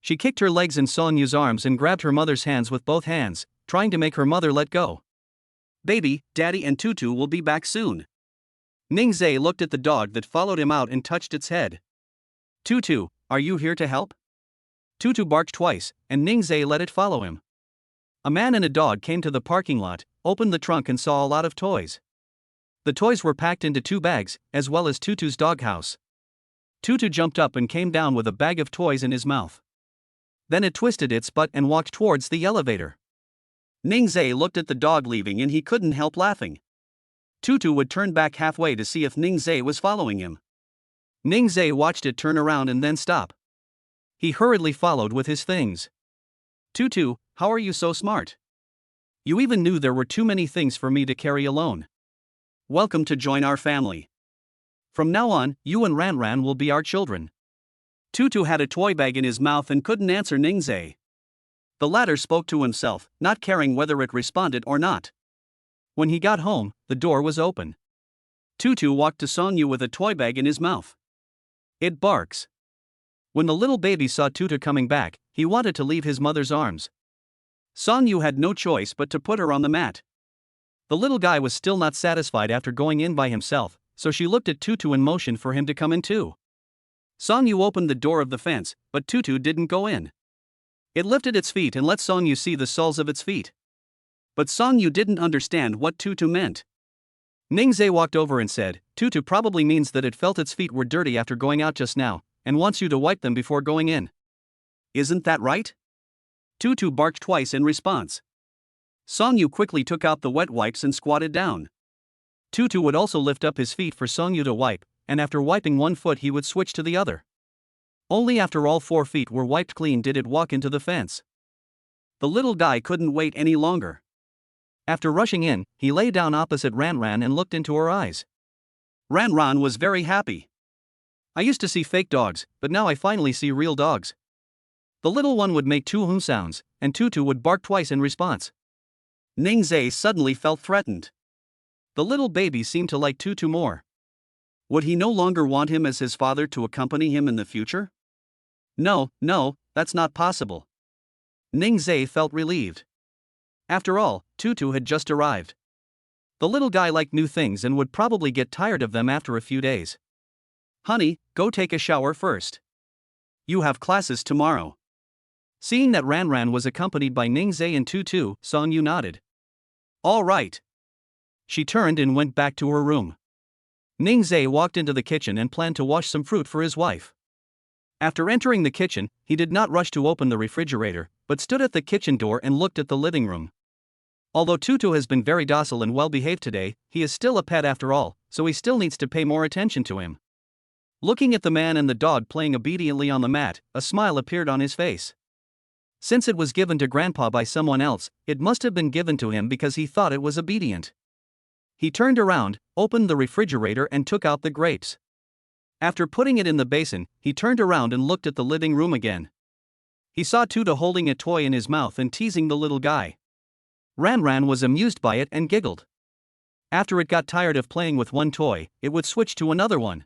She kicked her legs in Sonyu's arms and grabbed her mother's hands with both hands, trying to make her mother let go. Baby, Daddy and Tutu will be back soon. Ningzai looked at the dog that followed him out and touched its head. Tutu, are you here to help? Tutu barked twice, and Ningzai let it follow him. A man and a dog came to the parking lot, opened the trunk and saw a lot of toys. The toys were packed into 2 bags, as well as Tutu's doghouse. Tutu jumped up and came down with a bag of toys in his mouth. Then it twisted its butt and walked towards the elevator. Ningzai looked at the dog leaving and he couldn't help laughing. Tutu would turn back halfway to see if Ningzai was following him. Ningzai watched it turn around and then stop. He hurriedly followed with his things. Tutu, how are you so smart? You even knew there were too many things for me to carry alone. Welcome to join our family. From now on, you and Ranran will be our children. Tutu had a toy bag in his mouth and couldn't answer Ningzai. The latter spoke to himself, not caring whether it responded or not. When he got home, the door was open. Tutu walked to Sonyu with a toy bag in his mouth. It barks. When the little baby saw Tutu coming back, he wanted to leave his mother's arms. Sonyu had no choice but to put her on the mat. The little guy was still not satisfied after going in by himself, so she looked at Tutu and motioned for him to come in too. Sonyu opened the door of the fence, but Tutu didn't go in. It lifted its feet and let Sonyu see the soles of its feet. But Sonyu didn't understand what Tutu meant. Ningzai walked over and said, Tutu probably means that it felt its feet were dirty after going out just now, and wants you to wipe them before going in. Isn't that right? Tutu barked twice in response. Sonyu quickly took out the wet wipes and squatted down. Tutu would also lift up his feet for Sonyu to wipe, and after wiping one foot he would switch to the other. Only after all 4 feet were wiped clean did it walk into the fence. The little guy couldn't wait any longer. After rushing in, he lay down opposite Ranran and looked into her eyes. Ranran was very happy. I used to see fake dogs, but now I finally see real dogs. The little one would make 2 sounds, and Tutu would bark twice in response. Ningzai suddenly felt threatened. The little baby seemed to like Tutu more. Would he no longer want him as his father to accompany him in the future? No, that's not possible. Ningzai felt relieved. After all, Tutu had just arrived. The little guy liked new things and would probably get tired of them after a few days. Honey, go take a shower first. You have classes tomorrow. Seeing that Ranran was accompanied by Ningzai and Tutu, Sonyu nodded. All right. She turned and went back to her room. Ningzhe walked into the kitchen and planned to wash some fruit for his wife. After entering the kitchen, he did not rush to open the refrigerator, but stood at the kitchen door and looked at the living room. Although Tutu has been very docile and well behaved today, he is still a pet after all, so he still needs to pay more attention to him. Looking at the man and the dog playing obediently on the mat, a smile appeared on his face. Since it was given to Grandpa by someone else, it must have been given to him because he thought it was obedient. He turned around, opened the refrigerator and took out the grapes. After putting it in the basin, he turned around and looked at the living room again. He saw Tutu holding a toy in his mouth and teasing the little guy. Ranran was amused by it and giggled. After it got tired of playing with one toy, it would switch to another one.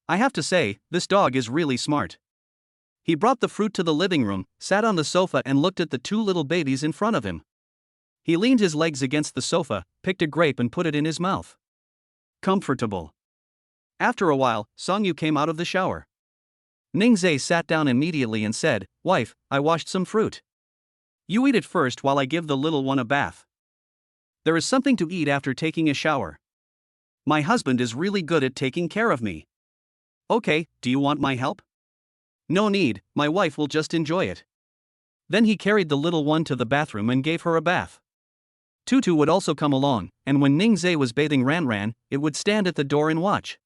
I have to say, this dog is really smart. He brought the fruit to the living room, sat on the sofa and looked at the two little babies in front of him. He leaned his legs against the sofa, picked a grape and put it in his mouth. Comfortable. After a while, Songyu came out of the shower. Ningzhe sat down immediately and said, "Wife, I washed some fruit. You eat it first while I give the little one a bath. There is something to eat after taking a shower. My husband is really good at taking care of me. Okay, do you want my help?" "No need, my wife will just enjoy it." Then he carried the little one to the bathroom and gave her a bath. Tutu would also come along, and when Ningzhe was bathing Ranran, it would stand at the door and watch.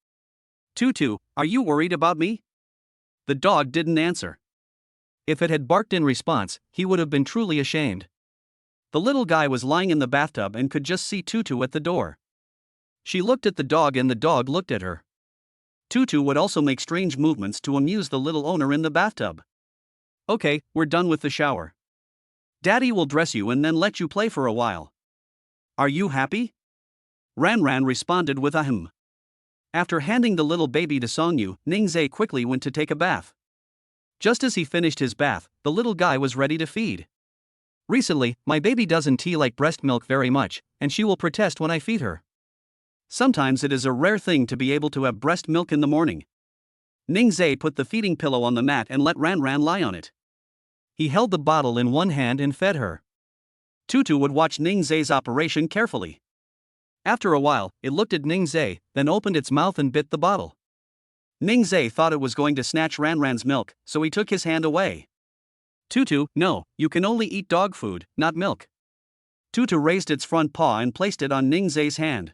"Tutu, are you worried about me?" The dog didn't answer. If it had barked in response, he would have been truly ashamed. The little guy was lying in the bathtub and could just see Tutu at the door. She looked at the dog and the dog looked at her. Tutu would also make strange movements to amuse the little owner in the bathtub. "Okay, we're done with the shower. Daddy will dress you and then let you play for a while. Are you happy?" Ranran responded with a "hmm." After handing the little baby to Songyu, Ningzhe quickly went to take a bath. Just as he finished his bath, the little guy was ready to feed. "Recently, my baby doesn't like breast milk very much, and she will protest when I feed her. Sometimes it is a rare thing to be able to have breast milk in the morning." Ningzhe put the feeding pillow on the mat and let Ranran lie on it. He held the bottle in one hand and fed her. Tutu would watch Ningzhe's operation carefully. After a while, it looked at Ningzhe, then opened its mouth and bit the bottle. Ningzhe thought it was going to snatch Ranran's milk, so he took his hand away. "Tutu, no, you can only eat dog food, not milk." Tutu raised its front paw and placed it on Ningzhe's hand.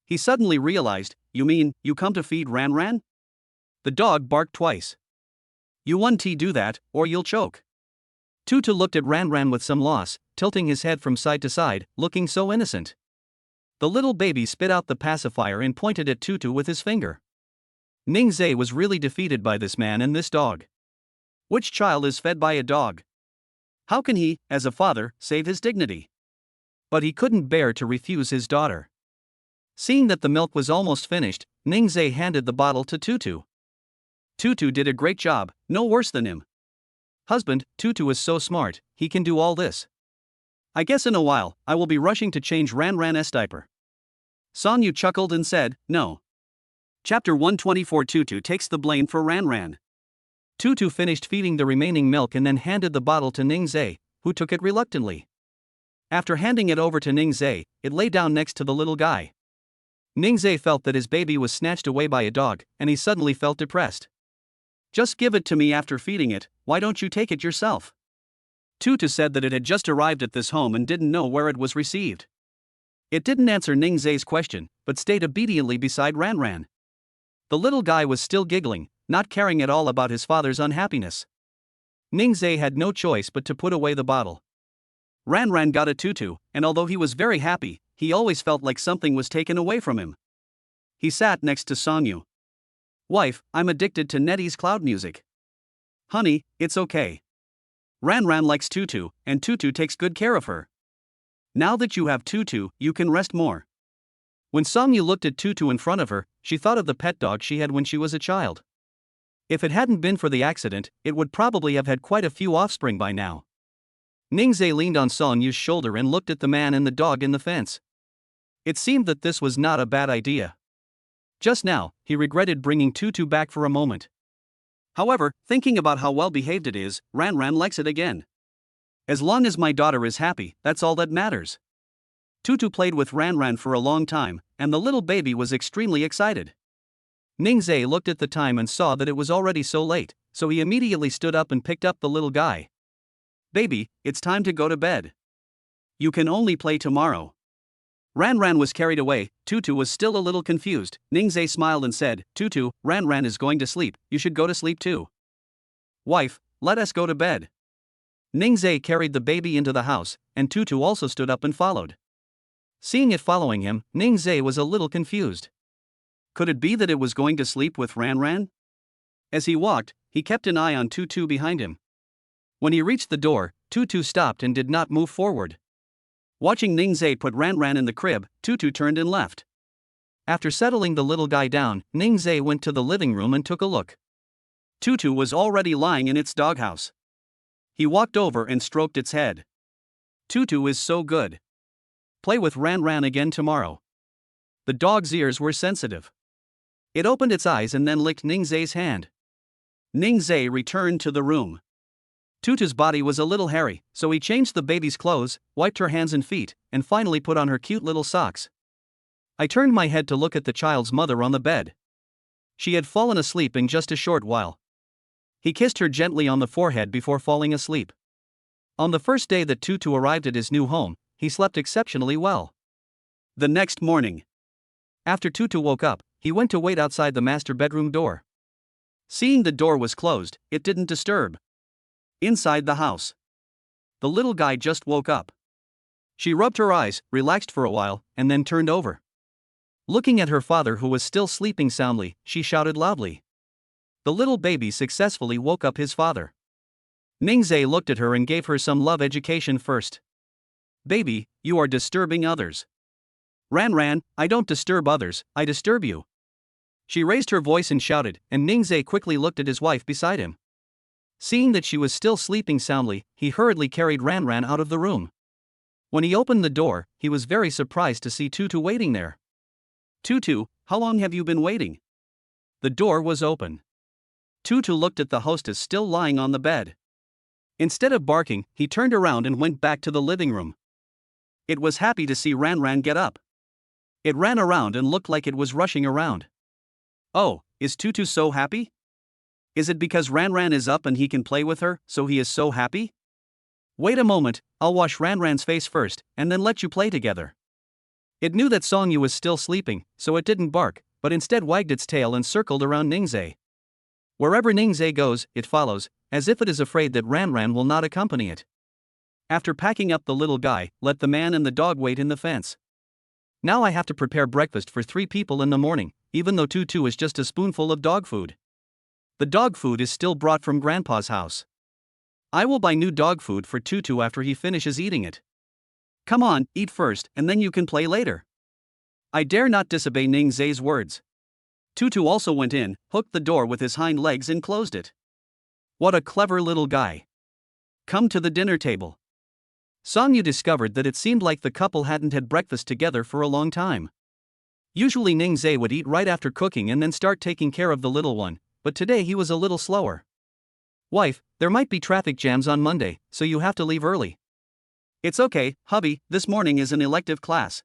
He suddenly realized, "You mean, you come to feed Ranran?" The dog barked twice. "You won't do that, or you'll choke." Tutu looked at Ranran with some loss, tilting his head from side to side, looking so innocent. The little baby spit out the pacifier and pointed at Tutu with his finger. Ningzhe was really defeated by this man and this dog. Which child is fed by a dog? How can he, as a father, save his dignity? But he couldn't bear to refuse his daughter. Seeing that the milk was almost finished, Ningzhe handed the bottle to Tutu. Tutu did a great job, no worse than him. "Husband, Tutu is so smart, he can do all this. I guess in a while, I will be rushing to change Ranran's diaper." Songyu chuckled and said, "No." Chapter 124. Tutu takes the blame for Ranran. Tutu finished feeding the remaining milk and then handed the bottle to Ningzhe, who took it reluctantly. After handing it over to Ningzhe, it lay down next to the little guy. Ningzhe felt that his baby was snatched away by a dog, and he suddenly felt depressed. "Just give it to me after feeding it, why don't you take it yourself?" Tutu said that it had just arrived at this home and didn't know where it was received. It didn't answer Ningzhe's question, but stayed obediently beside Ranran. The little guy was still giggling, not caring at all about his father's unhappiness. Ningzhe had no choice but to put away the bottle. Ranran got a Tutu, and although he was very happy, he always felt like something was taken away from him. He sat next to Songyu. "Wife, I'm addicted to Nettie's cloud music." "Honey, it's okay. Ranran likes Tutu, and Tutu takes good care of her. Now that you have Tutu, you can rest more." When Songyu looked at Tutu in front of her, she thought of the pet dog she had when she was a child. If it hadn't been for the accident, it would probably have had quite a few offspring by now. Ningzhe leaned on Songyu's shoulder and looked at the man and the dog in the fence. It seemed that this was not a bad idea. Just now, he regretted bringing Tutu back for a moment. However, thinking about how well behaved it is, Ranran likes it again. As long as my daughter is happy, that's all that matters. Tutu played with Ran for a long time, and the little baby was extremely excited. Ningzai looked at the time and saw that it was already so late, so he immediately stood up and picked up the little guy. Baby, it's time to go to bed. You can only play tomorrow. Ran was carried away. Tutu was still a little confused. Ningzai smiled and said, Tutu, Ran is going to sleep, you should go to sleep too. Wife, let us go to bed. Ningzai carried the baby into the house, and Tutu also stood up and followed. Seeing it following him, Ningzai was a little confused. Could it be that it was going to sleep with Ran? As he walked, he kept an eye on Tutu behind him. When he reached the door, Tutu stopped and did not move forward. Watching Ningzai put Ran in the crib, Tutu turned and left. After settling the little guy down, Ningzai went to the living room and took a look. Tutu was already lying in its doghouse. He walked over and stroked its head. Tutu is so good. Play with Ran again tomorrow. The dog's ears were sensitive. It opened its eyes and then licked Ningzai's hand. Ningzai returned to the room. Tutu's body was a little hairy, so he changed the baby's clothes, wiped her hands and feet, and finally put on her cute little socks. I turned my head to look at the child's mother on the bed. She had fallen asleep in just a short while. He kissed her gently on the forehead before falling asleep. On the first day that Tutu arrived at his new home, he slept exceptionally well. The next morning, after Tutu woke up, he went to wait outside the master bedroom door. Seeing the door was closed, it didn't disturb. Inside the house, the little guy just woke up. She rubbed her eyes, relaxed for a while, and then turned over. Looking at her father who was still sleeping soundly, she shouted loudly. The little baby successfully woke up his father. Ningzai looked at her and gave her some love education first. Baby, you are disturbing others. Ran, I don't disturb others, I disturb you. She raised her voice and shouted, and Ningzai quickly looked at his wife beside him. Seeing that she was still sleeping soundly, he hurriedly carried Ran out of the room. When he opened the door, he was very surprised to see Tutu waiting there. Tutu, how long have you been waiting? The door was open. Tutu looked at the hostess still lying on the bed. Instead of barking, he turned around and went back to the living room. It was happy to see Ran get up. It ran around and looked like it was rushing around. Oh, is Tutu so happy? Is it because Ran is up and he can play with her, so he is so happy? Wait a moment, I'll wash Ran's face first, and then let you play together. It knew that Songyu was still sleeping, so it didn't bark, but instead wagged its tail and circled around Ningzai. Wherever Ningzai goes, it follows, as if it is afraid that Ran will not accompany it. After packing up the little guy, let the man and the dog wait in the fence. Now I have to prepare breakfast for 3 people in the morning, even though Tutu is just a spoonful of dog food. The dog food is still brought from Grandpa's house. I will buy new dog food for Tutu after he finishes eating it. Come on, eat first, and then you can play later. I dare not disobey Ningzai's words. Tutu also went in, hooked the door with his hind legs and closed it. What a clever little guy. Come to the dinner table. Songyu discovered that it seemed like the couple hadn't had breakfast together for a long time. Usually Ningzai would eat right after cooking and then start taking care of the little one, but today he was a little slower. Wife, there might be traffic jams on Monday, so you have to leave early. It's okay, hubby, this morning is an elective class.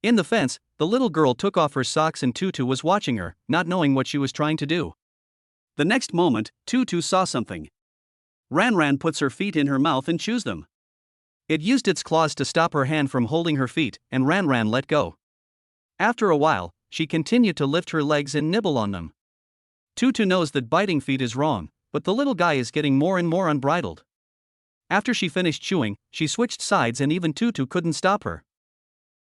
In the fence, the little girl took off her socks and Tutu was watching her, not knowing what she was trying to do. The next moment, Tutu saw something. Ran puts her feet in her mouth and chews them. It used its claws to stop her hand from holding her feet, and Ran let go. After a while, she continued to lift her legs and nibble on them. Tutu knows that biting feet is wrong, but the little guy is getting more and more unbridled. After she finished chewing, she switched sides and even Tutu couldn't stop her.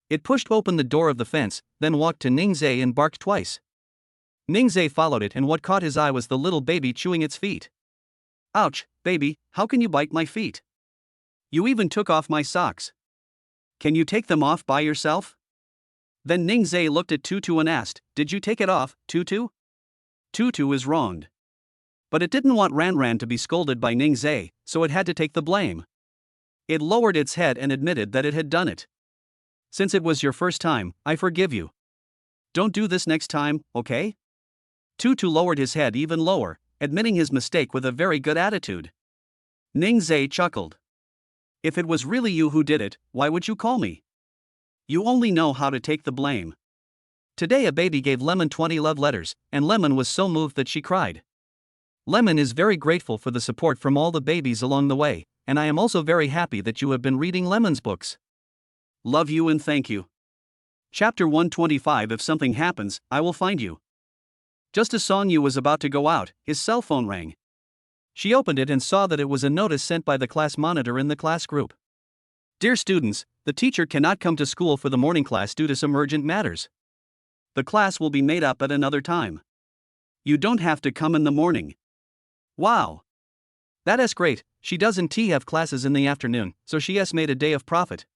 It pushed open the door of the fence, then walked to Ningzai and barked twice. Ningzai followed it, and what caught his eye was the little baby chewing its feet. Ouch, baby, how can you bite my feet? You even took off my socks. Can you take them off by yourself? Then Ningzai looked at Tutu and asked, Did you take it off, Tutu? Tutu is wronged. But it didn't want Ran to be scolded by Ningzai, so it had to take the blame. It lowered its head and admitted that it had done it. Since it was your first time, I forgive you. Don't do this next time, okay? Tutu lowered his head even lower, admitting his mistake with a very good attitude. Ningzai chuckled. If it was really you who did it, why would you call me? You only know how to take the blame. Today a baby gave Lemon 20 love letters, and Lemon was so moved that she cried. Lemon is very grateful for the support from all the babies along the way, and I am also very happy that you have been reading Lemon's books. Love you and thank you. Chapter 125. If something happens, I will find you. Just as Song Yu was about to go out, his cell phone rang. She opened it and saw that it was a notice sent by the class monitor in the class group. Dear students, the teacher cannot come to school for the morning class due to some urgent matters. The class will be made up at another time. You don't have to come in the morning. Wow! That is great. She doesn't have classes in the afternoon, so she has made a day of profit.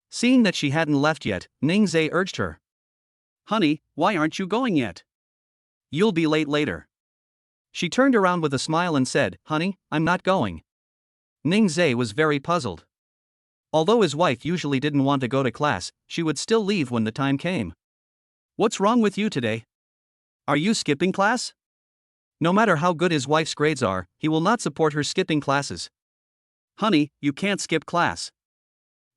Seeing that she hadn't left yet, Ningzhe urged her. Honey, why aren't you going yet? You'll be late later. She turned around with a smile and said, Honey, I'm not going. Ningzhe was very puzzled. Although his wife usually didn't want to go to class, she would still leave when the time came. What's wrong with you today? Are you skipping class? No matter how good his wife's grades are, he will not support her skipping classes. Honey, you can't skip class.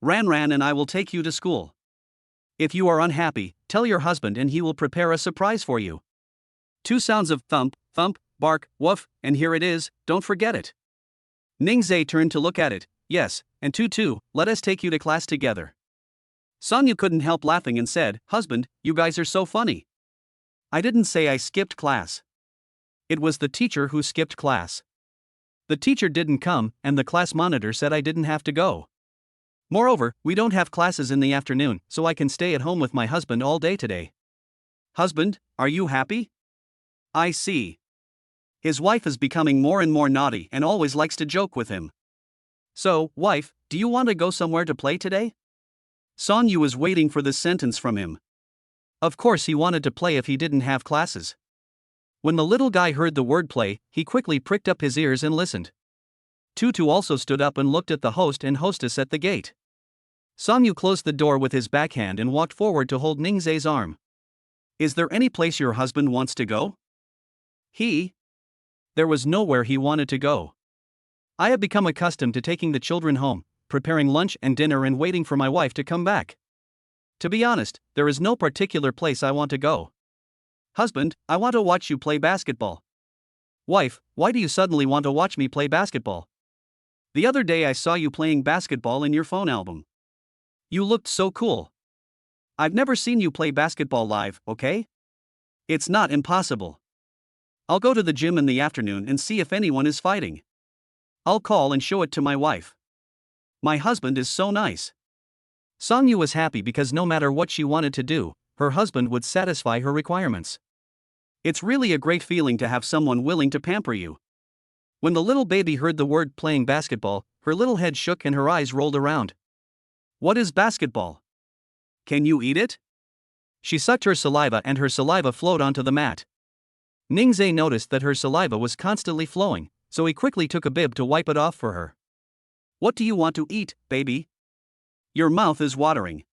Ran and I will take you to school. If you are unhappy, tell your husband and he will prepare a surprise for you. 2 sounds of thump, thump, bark, woof, and here it is, don't forget it. Ningzhe turned to look at it. Yes, and Tutu, let us take you to class together. Song Yu couldn't help laughing and said, Husband, you guys are so funny. I didn't say I skipped class. It was the teacher who skipped class. The teacher didn't come, and the class monitor said I didn't have to go. Moreover, we don't have classes in the afternoon, so I can stay at home with my husband all day today. Husband, are you happy? I see. His wife is becoming more and more naughty and always likes to joke with him. So, wife, do you want to go somewhere to play today? Song Yu was waiting for this sentence from him. Of course he wanted to play if he didn't have classes. When the little guy heard the word play, he quickly pricked up his ears and listened. Tutu also stood up and looked at the host and hostess at the gate. Song Yu closed the door with his backhand and walked forward to hold Ningzhe's arm. Is there any place your husband wants to go? There was nowhere he wanted to go. I have become accustomed to taking the children home, preparing lunch and dinner and waiting for my wife to come back. To be honest, there is no particular place I want to go. Husband, I want to watch you play basketball. Wife, why do you suddenly want to watch me play basketball? The other day I saw you playing basketball in your phone album. You looked so cool. I've never seen you play basketball live, okay? It's not impossible. I'll go to the gym in the afternoon and see if anyone is fighting. I'll call and show it to my wife. My husband is so nice. Song Yu was happy because no matter what she wanted to do, her husband would satisfy her requirements. It's really a great feeling to have someone willing to pamper you. When the little baby heard the word playing basketball, her little head shook and her eyes rolled around. What is basketball? Can you eat it? She sucked her saliva and her saliva flowed onto the mat. Ningzhe noticed that her saliva was constantly flowing, so he quickly took a bib to wipe it off for her. What do you want to eat, baby? Your mouth is watering.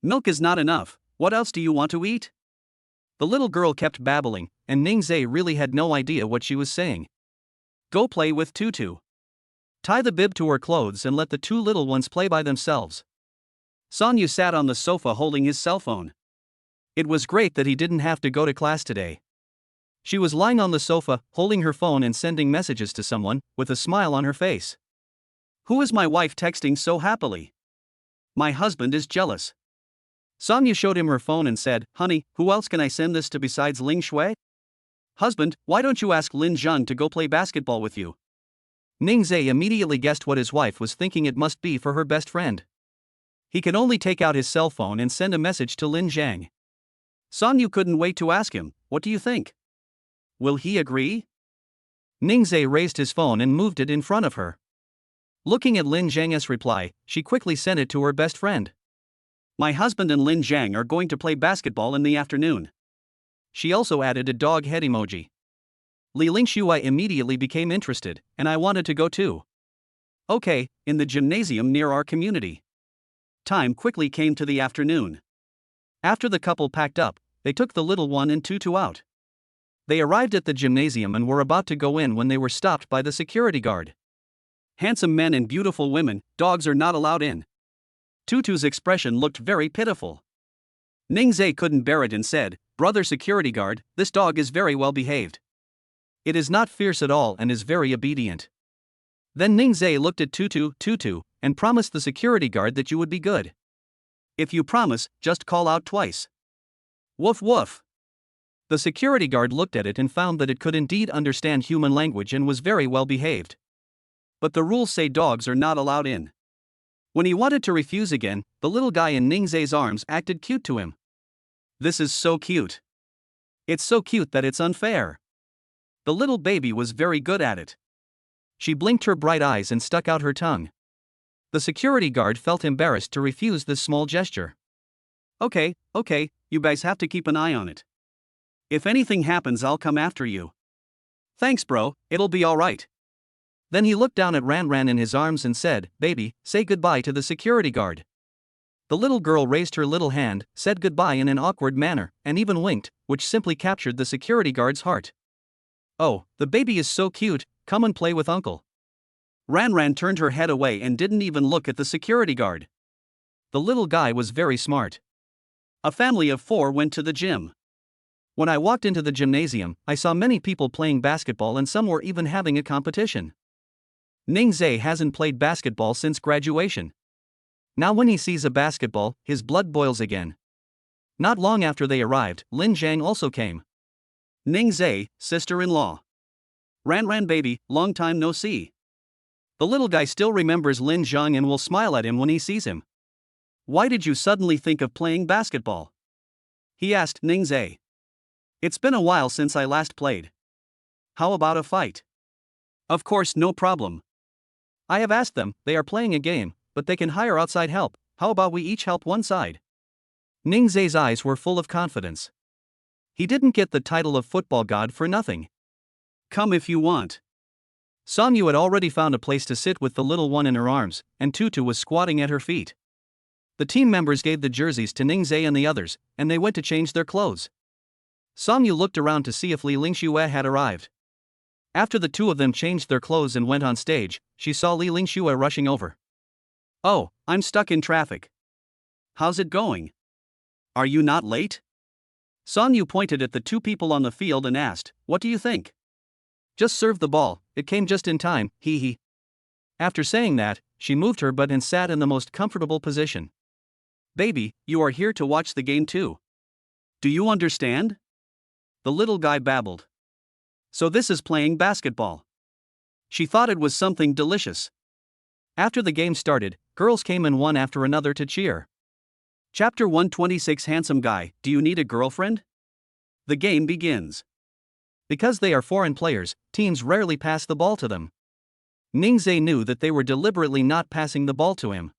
Milk is not enough, what else do you want to eat? The little girl kept babbling, and Ningzhe really had no idea what she was saying. Go play with Tutu. Tie the bib to her clothes and let the 2 little ones play by themselves. Song Yu sat on the sofa holding his cell phone. It was great that he didn't have to go to class today. She was lying on the sofa, holding her phone and sending messages to someone, with a smile on her face. Who is my wife texting so happily? My husband is jealous. Song Yu showed him her phone and said, Honey, who else can I send this to besides Ling Shui? Husband, why don't you ask Lin Zheng to go play basketball with you? Ningzhe immediately guessed what his wife was thinking it must be for her best friend. He could only take out his cell phone and send a message to Lin Zhang. Song Yu couldn't wait to ask him, what do you think? Will he agree? Ningzhe raised his phone and moved it in front of her. Looking at Lin Zhang's reply, she quickly sent it to her best friend. My husband and Lin Zhang are going to play basketball in the afternoon. She also added a dog head emoji. Li Lingshui immediately became interested, and I wanted to go too. Okay, in the gymnasium near our community. Time quickly came to the afternoon. After the couple packed up, they took the little one and Tutu out. They arrived at the gymnasium and were about to go in when they were stopped by the security guard. Handsome men and beautiful women, dogs are not allowed in. Tutu's expression looked very pitiful. Ningzai couldn't bear it and said, "Brother security guard, this dog is very well behaved. It is not fierce at all and is very obedient." Then Ningzai looked at Tutu, and promised the security guard that you would be good. "If you promise, just call out twice." Woof woof. The security guard looked at it and found that it could indeed understand human language and was very well behaved. But the rules say dogs are not allowed in. When he wanted to refuse again, the little guy in Ningzai's arms acted cute to him. This is so cute. It's so cute that it's unfair. The little baby was very good at it. She blinked her bright eyes and stuck out her tongue. The security guard felt embarrassed to refuse this small gesture. Okay, you guys have to keep an eye on it. If anything happens, I'll come after you." "Thanks, bro, it'll be alright." Then he looked down at Ran in his arms and said, "Baby, say goodbye to the security guard." The little girl raised her little hand, said goodbye in an awkward manner, and even winked, which simply captured the security guard's heart. "Oh, the baby is so cute, come and play with uncle." Ran turned her head away and didn't even look at the security guard. The little guy was very smart. A family of 4 went to the gym. When I walked into the gymnasium, I saw many people playing basketball and some were even having a competition. Ningzai hasn't played basketball since graduation. Now when he sees a basketball, his blood boils again. Not long after they arrived, Lin Zhang also came. "Ningzai, sister-in-law. Ran baby, long time no see." The little guy still remembers Lin Zhang and will smile at him when he sees him. "Why did you suddenly think of playing basketball?" he asked Ningzai. "It's been a while since I last played. How about a fight?" "Of course, no problem. I have asked them, they are playing a game, but they can hire outside help. How about we each help one side?" Ningzai's eyes were full of confidence. He didn't get the title of football god for nothing. "Come if you want." Songyu had already found a place to sit with the little one in her arms, and Tutu was squatting at her feet. The team members gave the jerseys to Ningzai and the others, and they went to change their clothes. Songyu looked around to see if Li Lingxue had arrived. After the two of them changed their clothes and went on stage, she saw Li Lingxue rushing over. "Oh, I'm stuck in traffic. How's it going? Are you not late?" Songyu pointed at the 2 people on the field and asked, "What do you think?" "Just serve the ball, it came just in time, hee." After saying that, she moved her butt and sat in the most comfortable position. "Baby, you are here to watch the game too. Do you understand?" The little guy babbled. "So this is playing basketball." She thought it was something delicious. After the game started, girls came in one after another to cheer. Chapter 126 Handsome Guy, Do You Need a Girlfriend? The game begins. Because they are foreign players, teams rarely pass the ball to them. Ningzai knew that they were deliberately not passing the ball to him.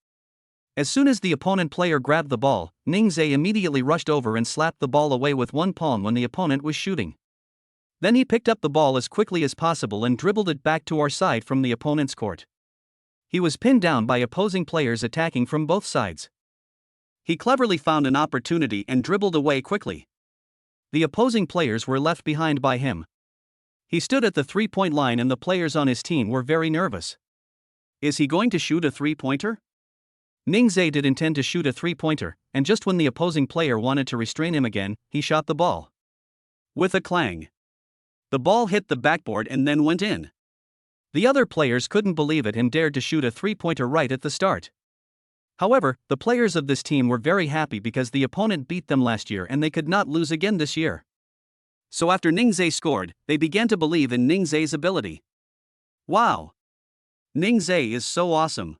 As soon as the opponent player grabbed the ball, Ningzai immediately rushed over and slapped the ball away with one palm when the opponent was shooting. Then he picked up the ball as quickly as possible and dribbled it back to our side from the opponent's court. He was pinned down by opposing players attacking from both sides. He cleverly found an opportunity and dribbled away quickly. The opposing players were left behind by him. He stood at the 3-point line and the players on his team were very nervous. Is he going to shoot a 3-pointer? Ningzai did intend to shoot a 3-pointer, and just when the opposing player wanted to restrain him again, he shot the ball. With a clang. The ball hit the backboard and then went in. The other players couldn't believe it and dared to shoot a 3-pointer right at the start. However, the players of this team were very happy because the opponent beat them last year and they could not lose again this year. So after Ningzai scored, they began to believe in Ningzai's ability. Wow! Ningzai is so awesome.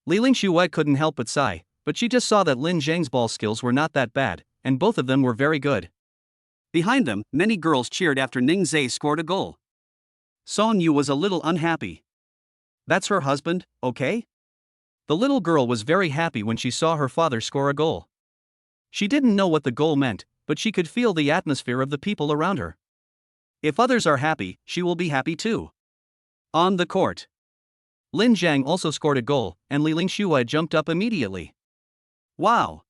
Li Lingxue couldn't help but sigh, but she just saw that Lin Zhang's ball skills were not that bad, and both of them were very good. Behind them, many girls cheered after Ningzai scored a goal. Songyu was a little unhappy. That's her husband, okay? The little girl was very happy when she saw her father score a goal. She didn't know what the goal meant, but she could feel the atmosphere of the people around her. If others are happy, she will be happy too. On the court, Lin Zhang also scored a goal, and Li Lingxue jumped up immediately. Wow!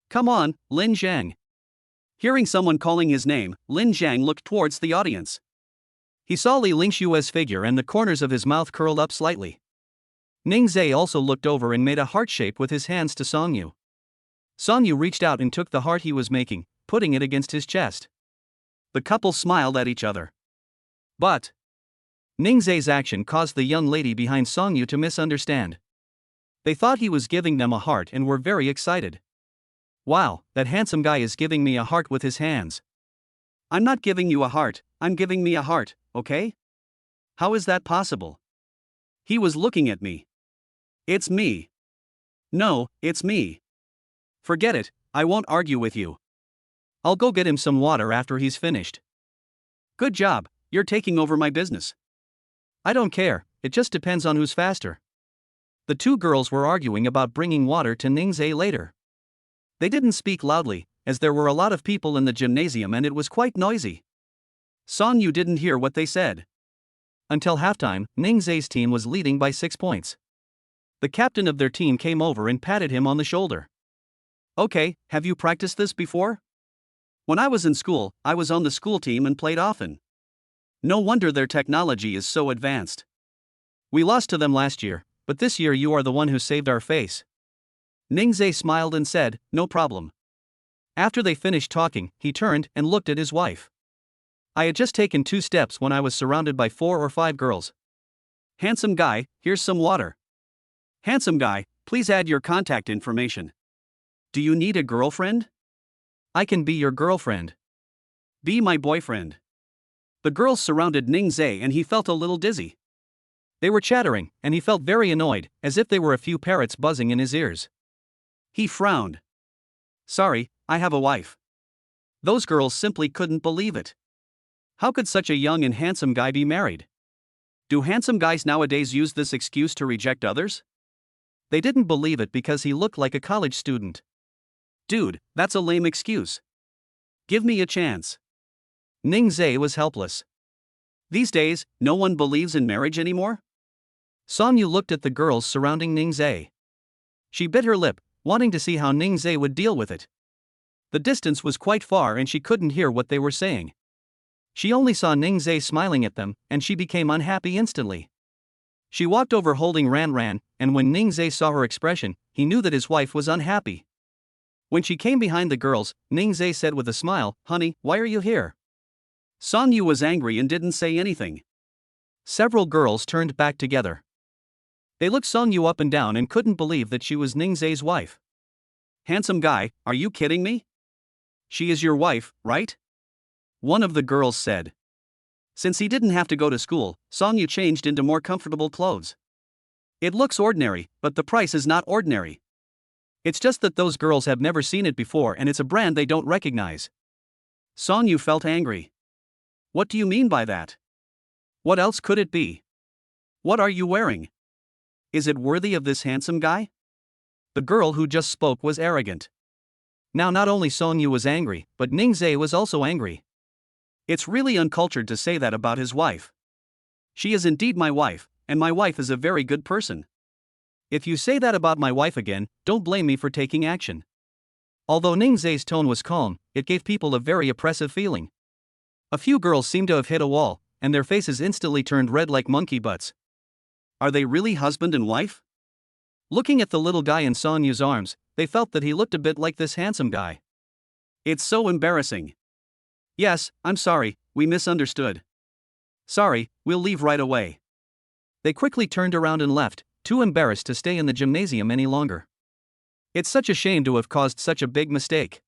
Come on, Lin Zhang. Hearing someone calling his name, Lin Zhang looked towards the audience. He saw Li Lingxue's figure and the corners of his mouth curled up slightly. Ningzai also looked over and made a heart shape with his hands to Songyu. Songyu reached out and took the heart he was making, putting it against his chest. The couple smiled at each other. But Ningzai's action caused the young lady behind Songyu to misunderstand. They thought he was giving them a heart and were very excited. Wow, that handsome guy is giving me a heart with his hands. I'm not giving you a heart, I'm giving me a heart, okay? How is that possible? He was looking at me. It's me. No, it's me. Forget it, I won't argue with you. I'll go get him some water after he's finished. Good job, you're taking over my business. I don't care, it just depends on who's faster. The two girls were arguing about bringing water to Ningzai later. They didn't speak loudly, as there were a lot of people in the gymnasium and it was quite noisy. Songyu didn't hear what they said. Until halftime, Ningzai's team was leading by 6 points. The captain of their team came over and patted him on the shoulder. Okay, have you practiced this before? When I was in school, I was on the school team and played often. No wonder their technology is so advanced. We lost to them last year, but this year you are the one who saved our face. Ningzai smiled and said, no problem. After they finished talking, he turned and looked at his wife. I had just taken 2 steps when I was surrounded by 4 or 5 girls. Handsome guy, here's some water. Handsome guy, please add your contact information. Do you need a girlfriend? I can be your girlfriend. Be my boyfriend. The girls surrounded Ningzai and he felt a little dizzy. They were chattering, and he felt very annoyed, as if they were a few parrots buzzing in his ears. He frowned. Sorry, I have a wife. Those girls simply couldn't believe it. How could such a young and handsome guy be married? Do handsome guys nowadays use this excuse to reject others? They didn't believe it because he looked like a college student. Dude, that's a lame excuse. Give me a chance. Ningzai was helpless. These days, no one believes in marriage anymore? Songyu looked at the girls surrounding Ningzai. She bit her lip, wanting to see how Ningzai would deal with it. The distance was quite far and she couldn't hear what they were saying. She only saw Ningzai smiling at them, and she became unhappy instantly. She walked over holding Ran, and when Ningzai saw her expression, he knew that his wife was unhappy. When she came behind the girls, Ningzai said with a smile, Honey, why are you here? Songyu was angry and didn't say anything. Several girls turned back together. They looked Songyu up and down and couldn't believe that she was Ningzai's wife. Handsome guy, are you kidding me? She is your wife, right? One of the girls said. Since he didn't have to go to school, Songyu changed into more comfortable clothes. It looks ordinary, but the price is not ordinary. It's just that those girls have never seen it before and it's a brand they don't recognize. Songyu felt angry. What do you mean by that? What else could it be? What are you wearing? Is it worthy of this handsome guy? The girl who just spoke was arrogant. Now not only Songyu was angry, but Ningzai was also angry. It's really uncultured to say that about his wife. She is indeed my wife, and my wife is a very good person. If you say that about my wife again, don't blame me for taking action. Although Ningzai's tone was calm, it gave people a very oppressive feeling. A few girls seemed to have hit a wall, and their faces instantly turned red like monkey butts. Are they really husband and wife? Looking at the little guy in Songyu's arms, they felt that he looked a bit like this handsome guy. It's so embarrassing. Yes, I'm sorry, we misunderstood. Sorry, we'll leave right away. They quickly turned around and left, too embarrassed to stay in the gymnasium any longer. It's such a shame to have caused such a big mistake.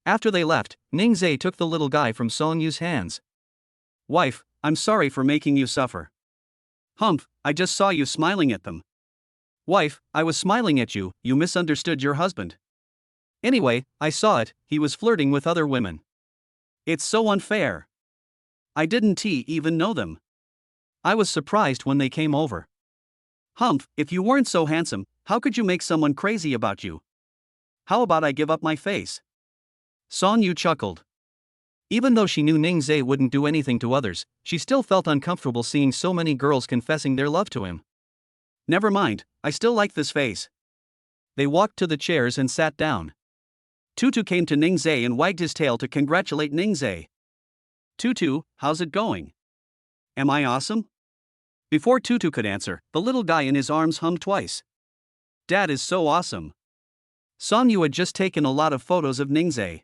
After they left, Ningzai took the little guy from Songyu's hands. Wife, I'm sorry for making you suffer. Humph, I just saw you smiling at them. Wife, I was smiling at you, you misunderstood your husband. Anyway, I saw it, he was flirting with other women. It's so unfair. I didn't even know them. I was surprised when they came over. Humph, if you weren't so handsome, how could you make someone crazy about you? How about I give up my face? Songyu chuckled. Even though she knew Ningzai wouldn't do anything to others, she still felt uncomfortable seeing so many girls confessing their love to him. Never mind, I still like this face. They walked to the chairs and sat down. Tutu came to Ningzai and wagged his tail to congratulate Ningzai. Tutu, how's it going? Am I awesome? Before Tutu could answer, the little guy in his arms hummed twice. Dad is so awesome. Sonyu had just taken a lot of photos of Ningzai.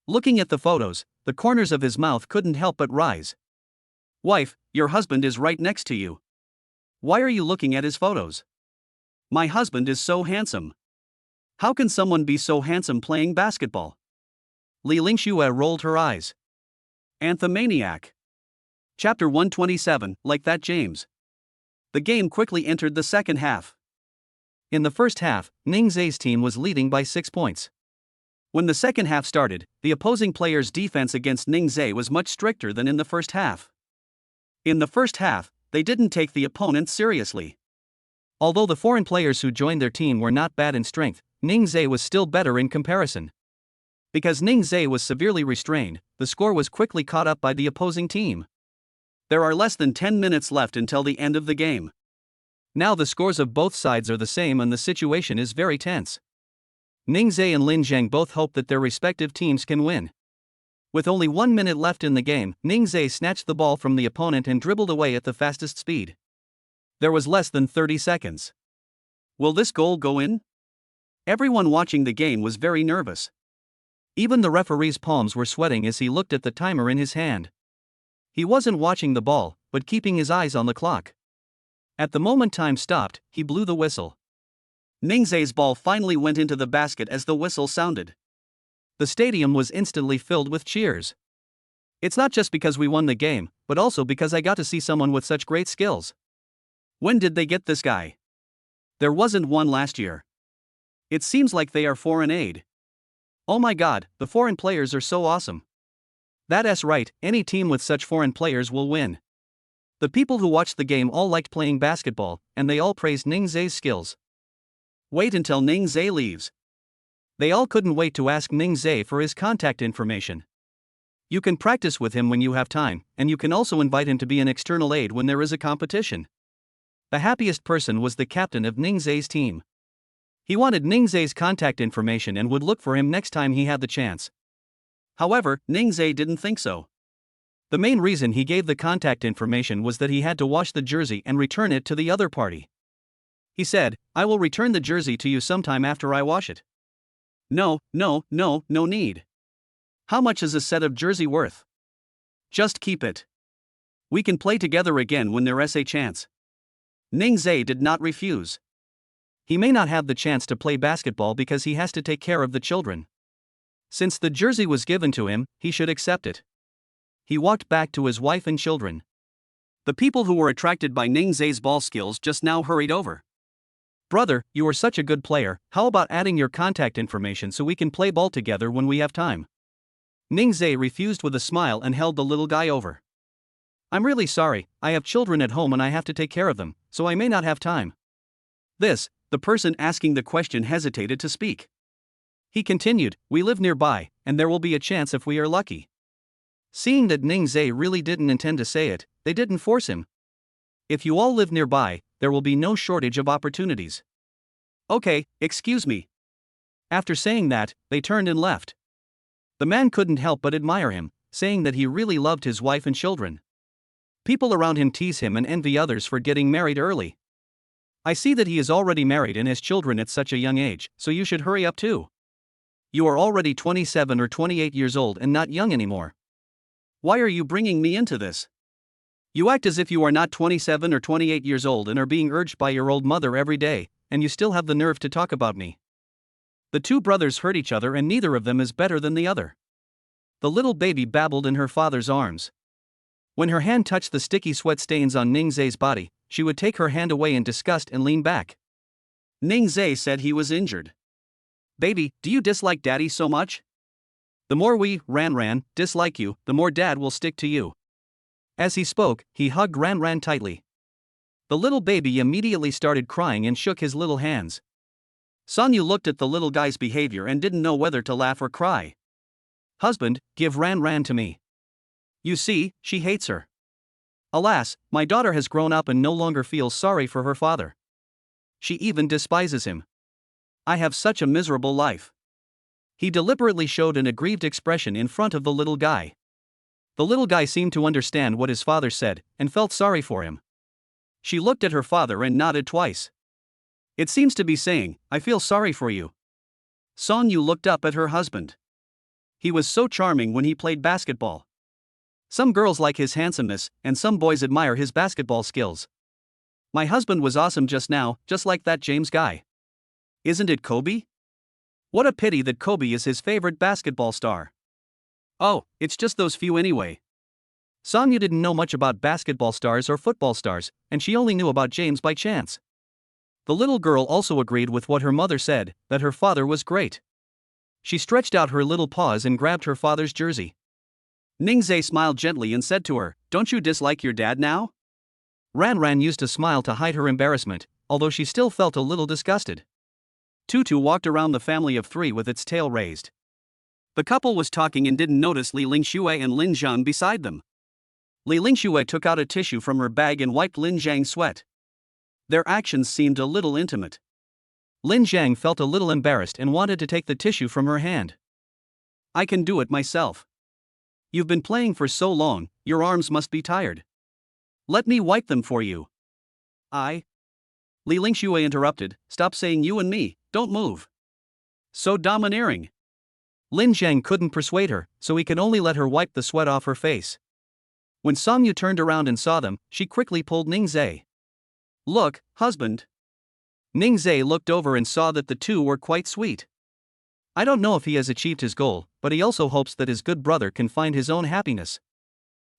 Looking at the photos, the corners of his mouth couldn't help but rise. Wife, your husband is right next to you. Why are you looking at his photos? My husband is so handsome. How can someone be so handsome playing basketball? Li Lingxue rolled her eyes. Anthamaniac. Chapter 127, Like That James. The game quickly entered the second half. In the first half, Ningzai's team was leading by 6 points. When the second half started, the opposing players' defense against Ningzai was much stricter than in the first half. In the first half, they didn't take the opponents seriously. Although the foreign players who joined their team were not bad in strength, Ningzai was still better in comparison. Because Ningzai was severely restrained, the score was quickly caught up by the opposing team. There are less than 10 minutes left until the end of the game. Now the scores of both sides are the same and the situation is very tense. Ningzai and Lin Zheng both hope that their respective teams can win. With only 1 minute left in the game, Ningzai snatched the ball from the opponent and dribbled away at the fastest speed. There was less than 30 seconds. Will this goal go in? Everyone watching the game was very nervous. Even the referee's palms were sweating as he looked at the timer in his hand. He wasn't watching the ball, but keeping his eyes on the clock. At the moment time stopped, he blew the whistle. Ningzai's ball finally went into the basket as the whistle sounded. The stadium was instantly filled with cheers. It's not just because we won the game, but also because I got to see someone with such great skills. When did they get this guy? There wasn't one last year. It seems like they are foreign aid. Oh my god, the foreign players are so awesome. That's right, any team with such foreign players will win. The people who watched the game all liked playing basketball, and they all praised Ningzai's skills. Wait until Ningzai leaves. They all couldn't wait to ask Ningzai for his contact information. You can practice with him when you have time, and you can also invite him to be an external aide when there is a competition. The happiest person was the captain of Ningzai's team. He wanted Ningzai's contact information and would look for him next time he had the chance. However, Ningzai didn't think so. The main reason he gave the contact information was that he had to wash the jersey and return it to the other party. He said, I will return the jersey to you sometime after I wash it. No need. How much is a set of jersey worth? Just keep it. We can play together again when there's a chance. Ningzai did not refuse. He may not have the chance to play basketball because he has to take care of the children. Since the jersey was given to him, he should accept it. He walked back to his wife and children. The people who were attracted by Ningzai's ball skills just now hurried over. Brother, you are such a good player, how about adding your contact information so we can play ball together when we have time? Ningzai refused with a smile and held the little guy over. I'm really sorry, I have children at home and I have to take care of them, so I may not have time. The person asking the question hesitated to speak. He continued, we live nearby, and there will be a chance if we are lucky. Seeing that Ningzai really didn't intend to say it, they didn't force him. If you all live nearby, there will be no shortage of opportunities. Okay, excuse me. After saying that, they turned and left. The man couldn't help but admire him, saying that he really loved his wife and children. People around him tease him and envy others for getting married early. I see that he is already married and has children at such a young age, so you should hurry up too. You are already 27 or 28 years old and not young anymore. Why are you bringing me into this? You act as if you are not 27 or 28 years old and are being urged by your old mother every day, and you still have the nerve to talk about me. The two brothers hurt each other and neither of them is better than the other. The little baby babbled in her father's arms. When her hand touched the sticky sweat stains on Ningzai's body, she would take her hand away in disgust and lean back. Ningzai said he was injured. Baby, do you dislike daddy so much? The more we, Ran, dislike you, the more dad will stick to you. As he spoke, he hugged Ran tightly. The little baby immediately started crying and shook his little hands. Sonyu looked at the little guy's behavior and didn't know whether to laugh or cry. Husband, give Ran to me. You see, she hates her. Alas, my daughter has grown up and no longer feels sorry for her father. She even despises him. I have such a miserable life. He deliberately showed an aggrieved expression in front of the little guy. The little guy seemed to understand what his father said, and felt sorry for him. She looked at her father and nodded twice. It seems to be saying, I feel sorry for you. Song Yu looked up at her husband. He was so charming when he played basketball. Some girls like his handsomeness, and some boys admire his basketball skills. My husband was awesome just now, just like that James guy. Isn't it Kobe? What a pity that Kobe is his favorite basketball star. Oh, it's just those few anyway. Song Yu didn't know much about basketball stars or football stars, and she only knew about James by chance. The little girl also agreed with what her mother said, that her father was great. She stretched out her little paws and grabbed her father's jersey. Ningzai smiled gently and said to her, Don't you dislike your dad now? Ran used a smile to hide her embarrassment, although she still felt a little disgusted. Tutu walked around the family of three with its tail raised. The couple was talking and didn't notice Li Lingxue and Lin Zhang beside them. Li Lingxue took out a tissue from her bag and wiped Lin Zhang's sweat. Their actions seemed a little intimate. Lin Zhang felt a little embarrassed and wanted to take the tissue from her hand. I can do it myself. You've been playing for so long, your arms must be tired. Let me wipe them for you. Li Lingxue interrupted, Stop saying you and me, don't move. So domineering. Lin Zhang couldn't persuade her, so he could only let her wipe the sweat off her face. When Song Yu turned around and saw them, she quickly pulled Ningzai. Look, husband. Ningzai looked over and saw that the two were quite sweet. I don't know if he has achieved his goal, but he also hopes that his good brother can find his own happiness.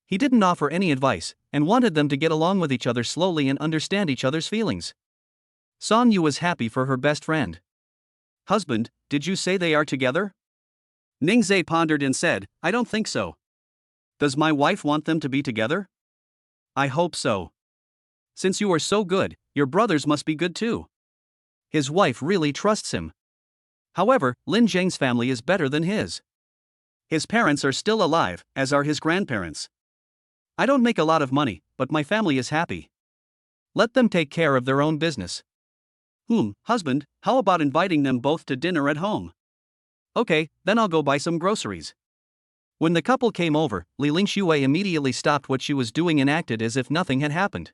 He didn't offer any advice, and wanted them to get along with each other slowly and understand each other's feelings. Song Yu was happy for her best friend. Husband, did you say they are together? Ningzai pondered and said, I don't think so. Does my wife want them to be together? I hope so. Since you are so good, your brothers must be good too. His wife really trusts him. However, Lin Zhang's family is better than his. His parents are still alive, as are his grandparents. I don't make a lot of money, but my family is happy. Let them take care of their own business. Husband, how about inviting them both to dinner at home? Okay, then I'll go buy some groceries. When the couple came over, Li Lingxue immediately stopped what she was doing and acted as if nothing had happened.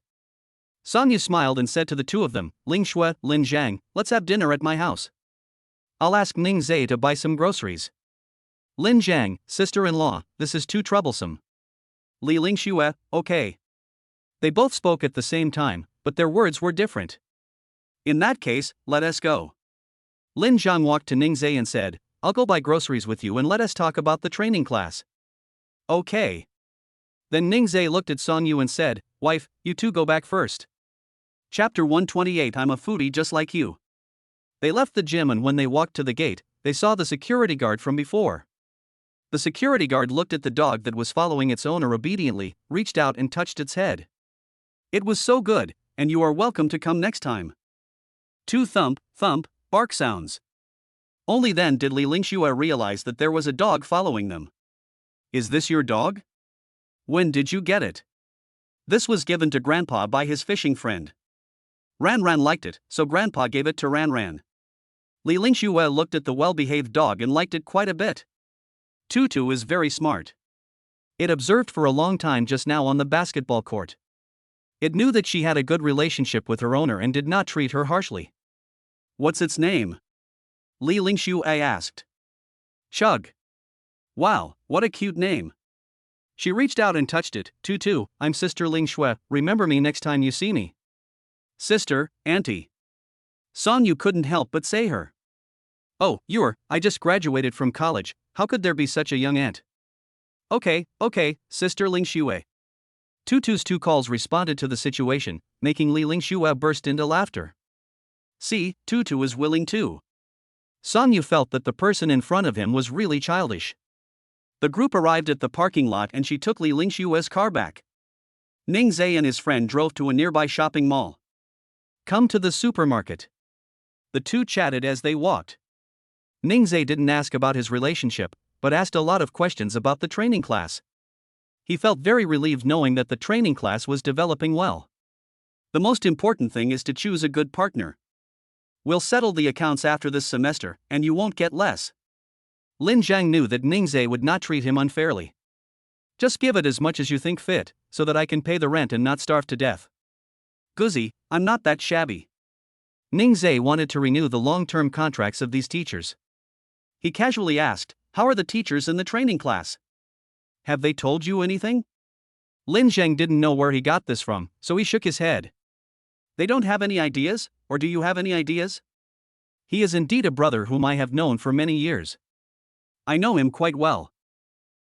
Song Yu smiled and said to the two of them, Lingxue, Lin Zhang, let's have dinner at my house. I'll ask Ningzai to buy some groceries. Lin Zhang, sister-in-law, this is too troublesome. Li Lingxue, okay. They both spoke at the same time, but their words were different. In that case, let us go. Lin Zhang walked to Ningzai and said, I'll go buy groceries with you and let us talk about the training class. Okay. Then Ningzai looked at Song Yu and said, Wife, you two go back first. Chapter 128 I'm a foodie just like you. They left the gym and when they walked to the gate, they saw the security guard from before. The security guard looked at the dog that was following its owner obediently, reached out and touched its head. It was so good, and you are welcome to come next time. Two thump, bark sounds. Only then did Li Lingxue realize that there was a dog following them. Is this your dog? When did you get it? This was given to Grandpa by his fishing friend. Ran liked it, so Grandpa gave it to Ran. Li Lingxue looked at the well-behaved dog and liked it quite a bit. Tutu is very smart. It observed for a long time just now on the basketball court. It knew that she had a good relationship with her owner and did not treat her harshly. What's its name? Li Lingxue asked. Chug. Wow, what a cute name. She reached out and touched it. Tutu, I'm Sister Lingxue, remember me next time you see me. Sister, Auntie. Song Yu couldn't help but say her. Oh, I just graduated from college, how could there be such a young aunt? Okay, Sister Lingxue. Tutu's two calls responded to the situation, making Li Lingxue burst into laughter. See, Tutu is willing too. Song Yu felt that the person in front of him was really childish. The group arrived at the parking lot and she took Li Lingxue's car back. Ningzai and his friend drove to a nearby shopping mall. Come to the supermarket. The two chatted as they walked. Ningzai didn't ask about his relationship, but asked a lot of questions about the training class. He felt very relieved knowing that the training class was developing well. The most important thing is to choose a good partner. We'll settle the accounts after this semester, and you won't get less. Lin Zhang knew that Ningzai would not treat him unfairly. Just give it as much as you think fit, so that I can pay the rent and not starve to death. Guzzi, I'm not that shabby. Ningzhe wanted to renew the long-term contracts of these teachers. He casually asked, how are the teachers in the training class? Have they told you anything? Lin Zheng didn't know where he got this from, so he shook his head. They don't have any ideas, or do you have any ideas? He is indeed a brother whom I have known for many years. I know him quite well.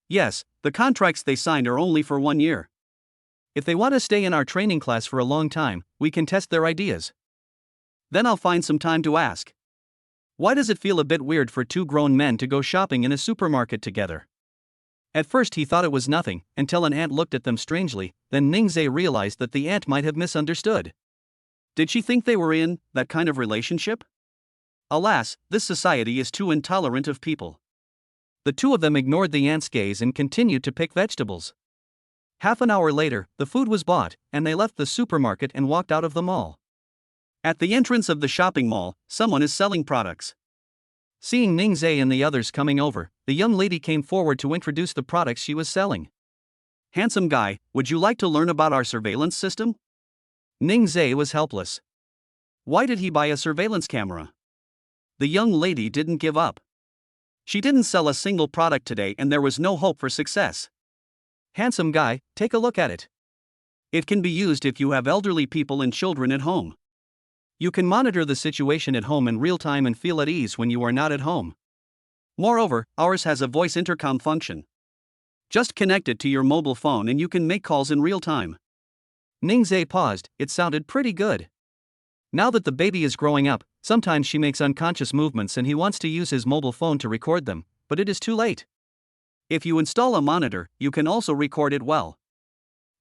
Yes, the contracts they signed are only for 1 year. If they want to stay in our training class for a long time, we can test their ideas. Then I'll find some time to ask. Why does it feel a bit weird for two grown men to go shopping in a supermarket together? At first he thought it was nothing, until an ant looked at them strangely, then Ningzhe realized that the ant might have misunderstood. Did she think they were in that kind of relationship? Alas, this society is too intolerant of people. The two of them ignored the ant's gaze and continued to pick vegetables. Half an hour later, the food was bought, and they left the supermarket and walked out of the mall. At the entrance of the shopping mall, someone is selling products. Seeing Ningzhe and the others coming over, the young lady came forward to introduce the products she was selling. Handsome guy, would you like to learn about our surveillance system? Ningzhe was helpless. Why did he buy a surveillance camera? The young lady didn't give up. She didn't sell a single product today and there was no hope for success. Handsome guy, take a look at it. It can be used if you have elderly people and children at home. You can monitor the situation at home in real time and feel at ease when you are not at home. Moreover, ours has a voice intercom function. Just connect it to your mobile phone and you can make calls in real time. Ningzhe paused, it sounded pretty good. Now that the baby is growing up, sometimes she makes unconscious movements and he wants to use his mobile phone to record them, but it is too late. If you install a monitor, you can also record it well.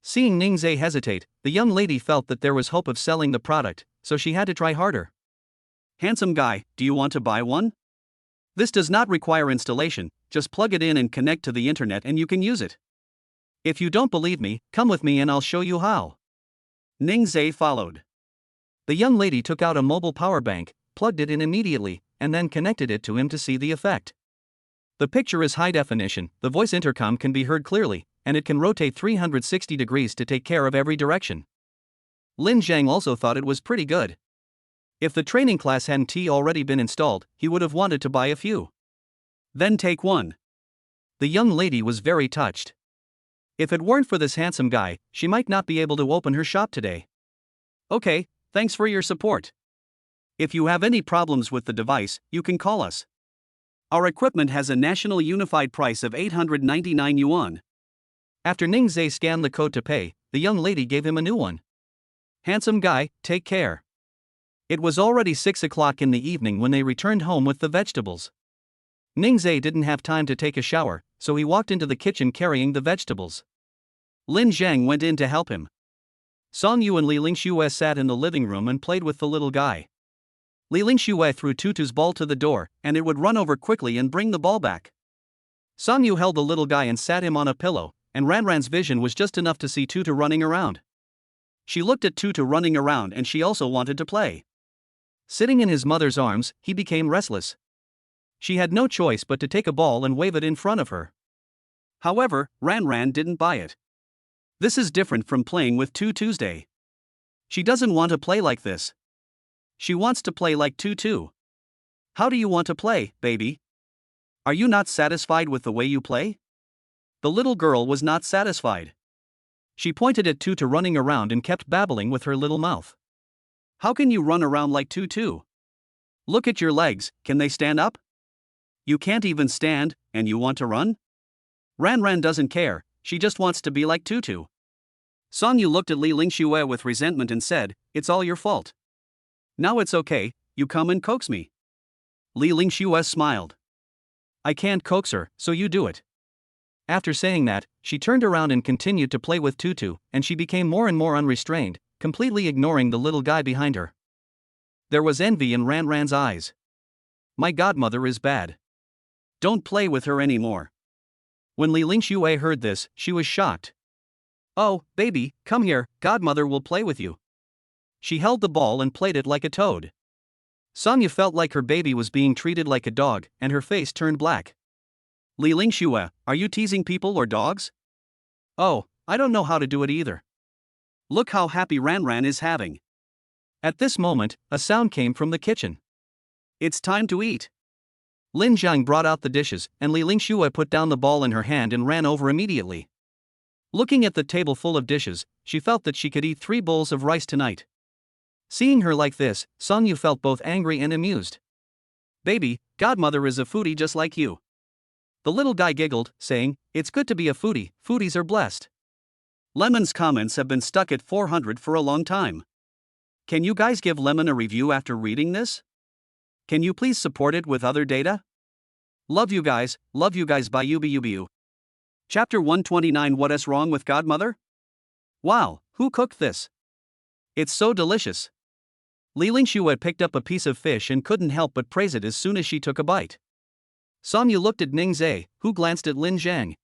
Seeing Ningzhe hesitate, the young lady felt that there was hope of selling the product, so she had to try harder. Handsome guy, do you want to buy one? This does not require installation, just plug it in and connect to the internet and you can use it. If you don't believe me, come with me and I'll show you how. Ningzhe followed. The young lady took out a mobile power bank, plugged it in immediately, and then connected it to him to see the effect. The picture is high definition, the voice intercom can be heard clearly, and it can rotate 360 degrees to take care of every direction. Lin Zheng also thought it was pretty good. If the training class hadn't already been installed, he would have wanted to buy a few. Then take one. The young lady was very touched. If it weren't for this handsome guy, she might not be able to open her shop today. Okay, thanks for your support. If you have any problems with the device, you can call us. Our equipment has a national unified price of 899 yuan. After Ningzhe scanned the code to pay, the young lady gave him a new one. Handsome guy, take care. It was already 6 o'clock in the evening when they returned home with the vegetables. Ningzhe didn't have time to take a shower, so he walked into the kitchen carrying the vegetables. Lin Zhang went in to help him. Song Yu and Li Lingxue sat in the living room and played with the little guy. Li Lingxue threw Tutu's ball to the door, and it would run over quickly and bring the ball back. Song Yu held the little guy and sat him on a pillow, and Ranran's vision was just enough to see Tutu running around. She looked at Tutu running around and she also wanted to play. Sitting in his mother's arms, he became restless. She had no choice but to take a ball and wave it in front of her. However, Ranran didn't buy it. This is different from playing with Tuesday. She doesn't want to play like this. She wants to play like Tutu. How do you want to play, baby? Are you not satisfied with the way you play? The little girl was not satisfied. She pointed at Tutu running around and kept babbling with her little mouth. How can you run around like Tutu? Look at your legs, can they stand up? You can't even stand, and you want to run? Ranran doesn't care, she just wants to be like Tutu. Song Yu looked at Li Lingxue with resentment and said, "It's all your fault. Now it's okay, you come and coax me." Li Lingxue smiled. "I can't coax her, so you do it." After saying that, she turned around and continued to play with Tutu, and she became more and more unrestrained, completely ignoring the little guy behind her. There was envy in Ranran's eyes. My godmother is bad. Don't play with her anymore. When Li Lingxue heard this, she was shocked. Oh, baby, come here, godmother will play with you. She held the ball and played it like a toad. Sonya felt like her baby was being treated like a dog, and her face turned black. Li Lingxue, are you teasing people or dogs? Oh, I don't know how to do it either. Look how happy Ran is having. At this moment, a sound came from the kitchen. It's time to eat. Lin Zhang brought out the dishes, and Li Lingxue put down the ball in her hand and ran over immediately. Looking at the table full of dishes, she felt that she could eat 3 bowls of rice tonight. Seeing her like this, Song Yu felt both angry and amused. Baby, godmother is a foodie just like you. The little guy giggled, saying, it's good to be a foodie, foodies are blessed. Lemon's comments have been stuck at 400 for a long time. Can you guys give Lemon a review after reading this? Can you please support it with other data? Love you guys by UBUBU. Chapter 129 What's wrong with godmother? Wow, who cooked this? It's so delicious. Li Lingxue picked up a piece of fish and couldn't help but praise it as soon as she took a bite. Song Yu looked at Ning Zhe, who glanced at Lin Zhang.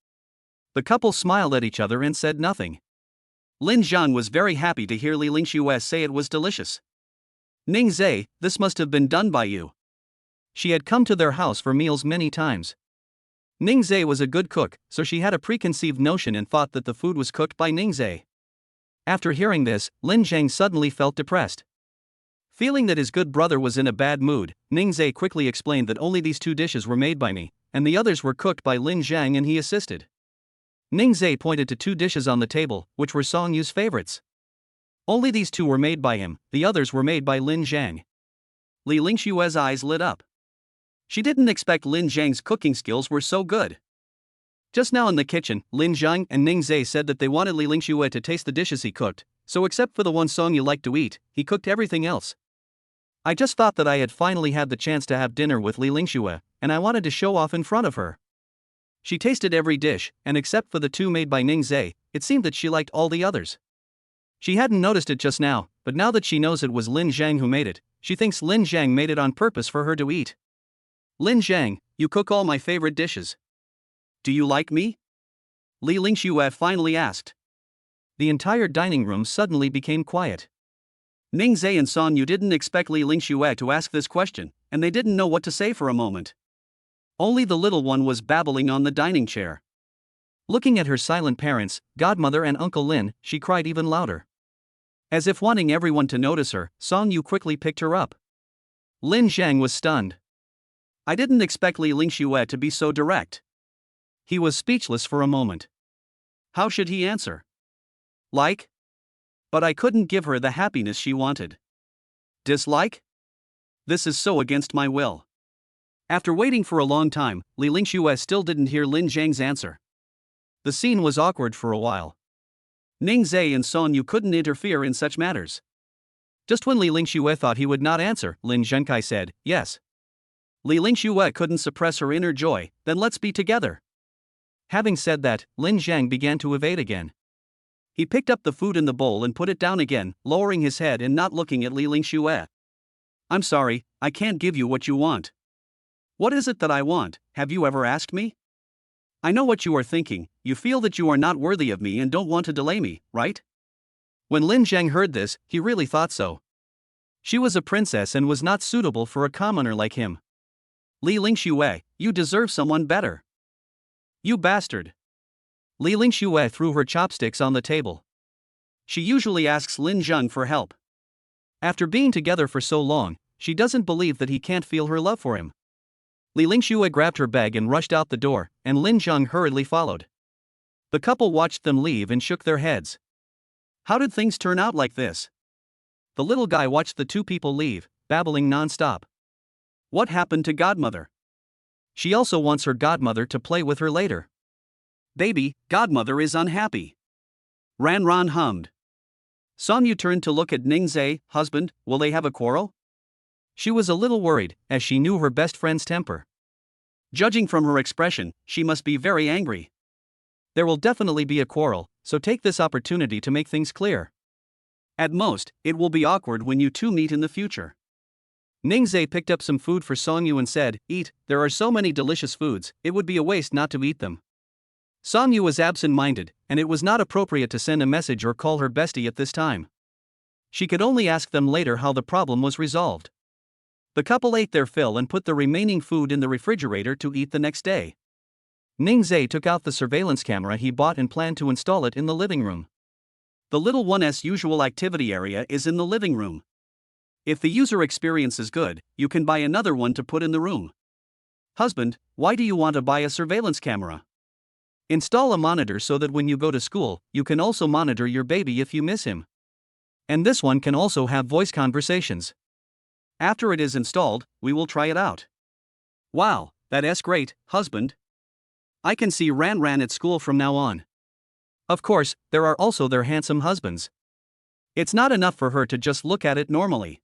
The couple smiled at each other and said nothing. Lin Zhang was very happy to hear Li Lingxue say it was delicious. Ning Zhe, this must have been done by you. She had come to their house for meals many times. Ning Zhe was a good cook, so she had a preconceived notion and thought that the food was cooked by Ning Zhe. After hearing this, Lin Zhang suddenly felt depressed. Feeling that his good brother was in a bad mood, Ning Zhe quickly explained that only these 2 dishes were made by me, and the others were cooked by Lin Zhang and he assisted. Ning Zhe pointed to 2 dishes on the table, which were Song Yu's favorites. Only these 2 were made by him, the others were made by Lin Zhang. Li Lingxue's eyes lit up. She didn't expect Lin Zhang's cooking skills were so good. Just now in the kitchen, Lin Zhang and Ning Zhe said that they wanted Li Lingxue to taste the dishes he cooked, so except for the one Song Yu liked to eat, he cooked everything else. I just thought that I had finally had the chance to have dinner with Li Lingxue, and I wanted to show off in front of her. She tasted every dish, and except for the 2 made by Ning Zhe, it seemed that she liked all the others. She hadn't noticed it just now, but now that she knows it was Lin Zhang who made it, she thinks Lin Zhang made it on purpose for her to eat. Lin Zhang, you cook all my favorite dishes. Do you like me? Li Lingxue finally asked. The entire dining room suddenly became quiet. Ning Zhe and Song Yu didn't expect Li Lingxue to ask this question, and they didn't know what to say for a moment. Only the little one was babbling on the dining chair. Looking at her silent parents, godmother and Uncle Lin, she cried even louder. As if wanting everyone to notice her, Song Yu quickly picked her up. Lin Zhang was stunned. I didn't expect Li Lingxue to be so direct. He was speechless for a moment. How should he answer? Like? But I couldn't give her the happiness she wanted. Dislike? This is so against my will. After waiting for a long time, Li Lingxue still didn't hear Lin Zhang's answer. The scene was awkward for a while. Ning Zhe and Song Yu couldn't interfere in such matters. Just when Li Lingxue thought he would not answer, Lin Zhenkai said, yes. Li Lingxue couldn't suppress her inner joy, then let's be together. Having said that, Lin Zhang began to evade again. He picked up the food in the bowl and put it down again, lowering his head and not looking at Li Lingxue. I'm sorry, I can't give you what you want. What is it that I want? Have you ever asked me? I know what you are thinking, you feel that you are not worthy of me and don't want to delay me, right? When Lin Zhang heard this, he really thought so. She was a princess and was not suitable for a commoner like him. Li Lingxue, you deserve someone better. You bastard. Li Lingxue threw her chopsticks on the table. She usually asks Lin Zhang for help. After being together for so long, she doesn't believe that he can't feel her love for him. Li Lingxue grabbed her bag and rushed out the door, and Lin Zhang hurriedly followed. The couple watched them leave and shook their heads. How did things turn out like this? The little guy watched the 2 people leave, babbling non-stop. What happened to godmother? She also wants her godmother to play with her later. Baby, godmother is unhappy. Ran hummed. Song Yu turned to look at Ning Zhe, husband, will they have a quarrel? She was a little worried, as she knew her best friend's temper. Judging from her expression, she must be very angry. There will definitely be a quarrel, so take this opportunity to make things clear. At most, it will be awkward when you 2 meet in the future. Ning Zhe picked up some food for Song Yu and said, eat, there are so many delicious foods, it would be a waste not to eat them. Song Yu was absent-minded, and it was not appropriate to send a message or call her bestie at this time. She could only ask them later how the problem was resolved. The couple ate their fill and put the remaining food in the refrigerator to eat the next day. Ning Zhe took out the surveillance camera he bought and planned to install it in the living room. The little one's usual activity area is in the living room. If the user experience is good, you can buy another one to put in the room. Husband, why do you want to buy a surveillance camera? Install a monitor so that when you go to school, you can also monitor your baby if you miss him. And this one can also have voice conversations. After it is installed, we will try it out. Wow, that's great, husband. I can see Ran at school from now on. Of course, there are also their handsome husbands. It's not enough for her to just look at it normally.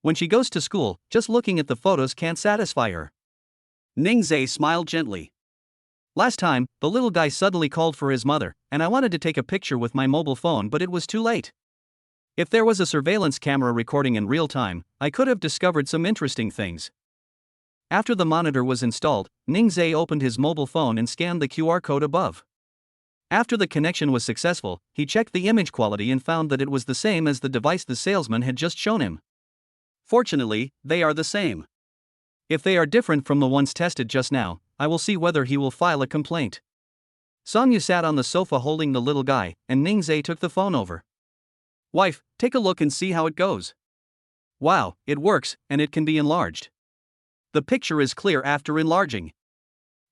When she goes to school, just looking at the photos can't satisfy her. Ningzhe smiled gently. Last time, the little guy suddenly called for his mother, and I wanted to take a picture with my mobile phone, but it was too late. If there was a surveillance camera recording in real time, I could have discovered some interesting things. After the monitor was installed, Ningzhe opened his mobile phone and scanned the QR code above. After the connection was successful, he checked the image quality and found that it was the same as the device the salesman had just shown him. Fortunately, they are the same. If they are different from the ones tested just now, I will see whether he will file a complaint. Songyu sat on the sofa holding the little guy, and Ningzhe took the phone over. Wife, take a look and see how it goes. Wow, it works, and it can be enlarged. The picture is clear after enlarging.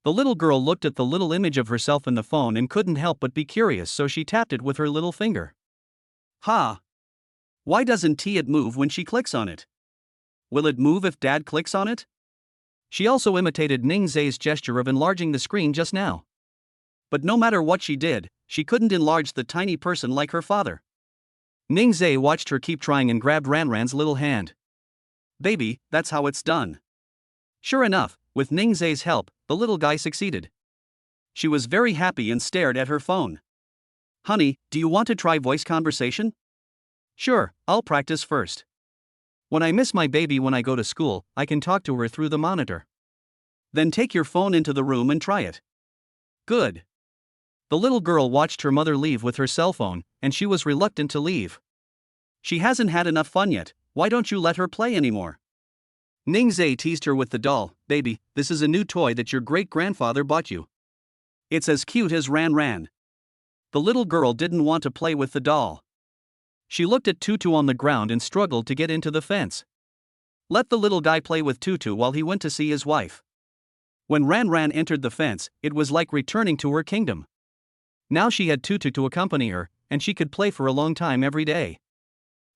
The little girl looked at the little image of herself in the phone and couldn't help but be curious, so she tapped it with her little finger. Ha! Why doesn't it move when she clicks on it? Will it move if Dad clicks on it? She also imitated Ningzhe's gesture of enlarging the screen just now. But no matter what she did, she couldn't enlarge the tiny person like her father. Ningzhe watched her keep trying and grabbed Ranran's little hand. Baby, that's how it's done. Sure enough, with Ningzhe's help, the little guy succeeded. She was very happy and stared at her phone. Honey, do you want to try voice conversation? Sure, I'll practice first. When I miss my baby when I go to school, I can talk to her through the monitor. Then take your phone into the room and try it. Good. The little girl watched her mother leave with her cell phone, and she was reluctant to leave. She hasn't had enough fun yet, why don't you let her play anymore? Ningzhe teased her with the doll. Baby, this is a new toy that your great-grandfather bought you. It's as cute as Ran. The little girl didn't want to play with the doll. She looked at Tutu on the ground and struggled to get into the fence. Let the little guy play with Tutu while he went to see his wife. When Ran entered the fence, it was like returning to her kingdom. Now she had Tutu to accompany her, and she could play for a long time every day.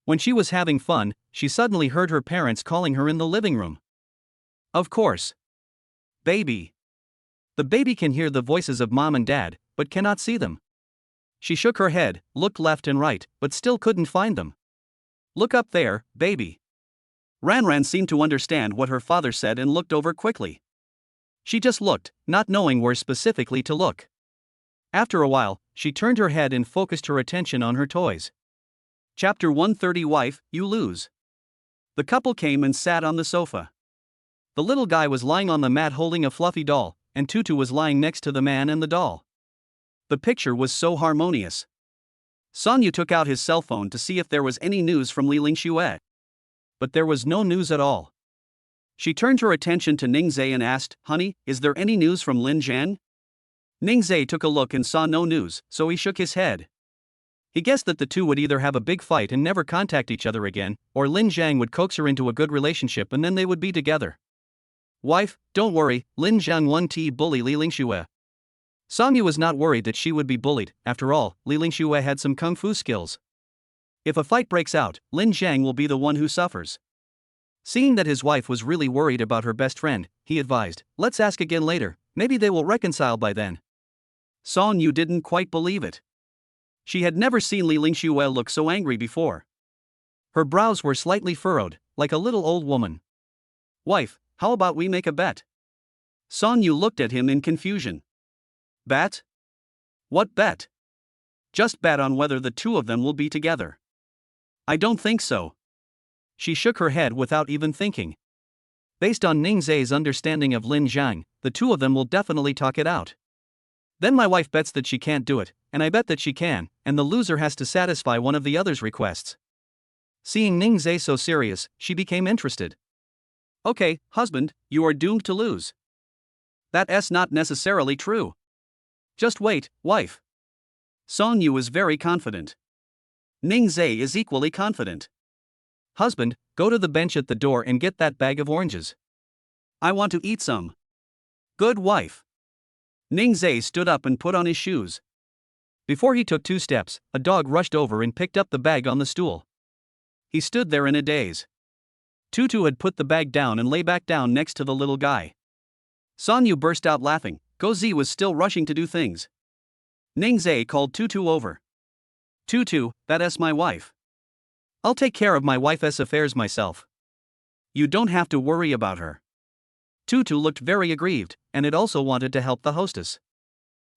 When she was having fun, she suddenly heard her parents calling her in the living room. Of course. Baby. The baby can hear the voices of mom and dad, but cannot see them. She shook her head, looked left and right, but still couldn't find them. Look up there, baby. Ran seemed to understand what her father said and looked over quickly. She just looked, not knowing where specifically to look. After a while, she turned her head and focused her attention on her toys. Chapter 130. Wife, you lose. The couple came and sat on the sofa. The little guy was lying on the mat holding a fluffy doll, and Tutu was lying next to the man and the doll. The picture was so harmonious. Songyu took out his cell phone to see if there was any news from Lingxue. But there was no news at all. She turned her attention to Ningzhe and asked, Honey, is there any news from Lin Zhang? Ningzhe took a look and saw no news, so he shook his head. He guessed that the two would either have a big fight and never contact each other again, or Lin Zhang would coax her into a good relationship and then they would be together. Wife, don't worry, Lin Zhang won't bully Lingxue. Songyu was not worried that she would be bullied. After all, Lingxue had some kung fu skills. If a fight breaks out, Lin Zhang will be the one who suffers. Seeing that his wife was really worried about her best friend, he advised, let's ask again later, maybe they will reconcile by then. Songyu didn't quite believe it. She had never seen Lingxue look so angry before. Her brows were slightly furrowed, like a little old woman. Wife, how about we make a bet? Songyu looked at him in confusion. Bet? What bet? Just bet on whether the two of them will be together. I don't think so. She shook her head without even thinking. Based on Ningzhe's understanding of Lin Zhang, the two of them will definitely talk it out. Then my wife bets that she can't do it, and I bet that she can, and the loser has to satisfy one of the other's requests. Seeing Ningzhe so serious, she became interested. Okay, husband, you are doomed to lose. That's not necessarily true. Just wait, wife. Songyu was very confident. Ning Zhe is equally confident. Husband, go to the bench at the door and get that bag of oranges. I want to eat some. Good wife. Ning Zhe stood up and put on his shoes. Before he took 2 steps, a dog rushed over and picked up the bag on the stool. He stood there in a daze. Tutu had put the bag down and lay back down next to the little guy. Song Yu burst out laughing. Gozi was still rushing to do things. Ning Zhe called Tutu over. Tutu, that's my wife. I'll take care of my wife's affairs myself. You don't have to worry about her. Tutu looked very aggrieved, and it also wanted to help the hostess.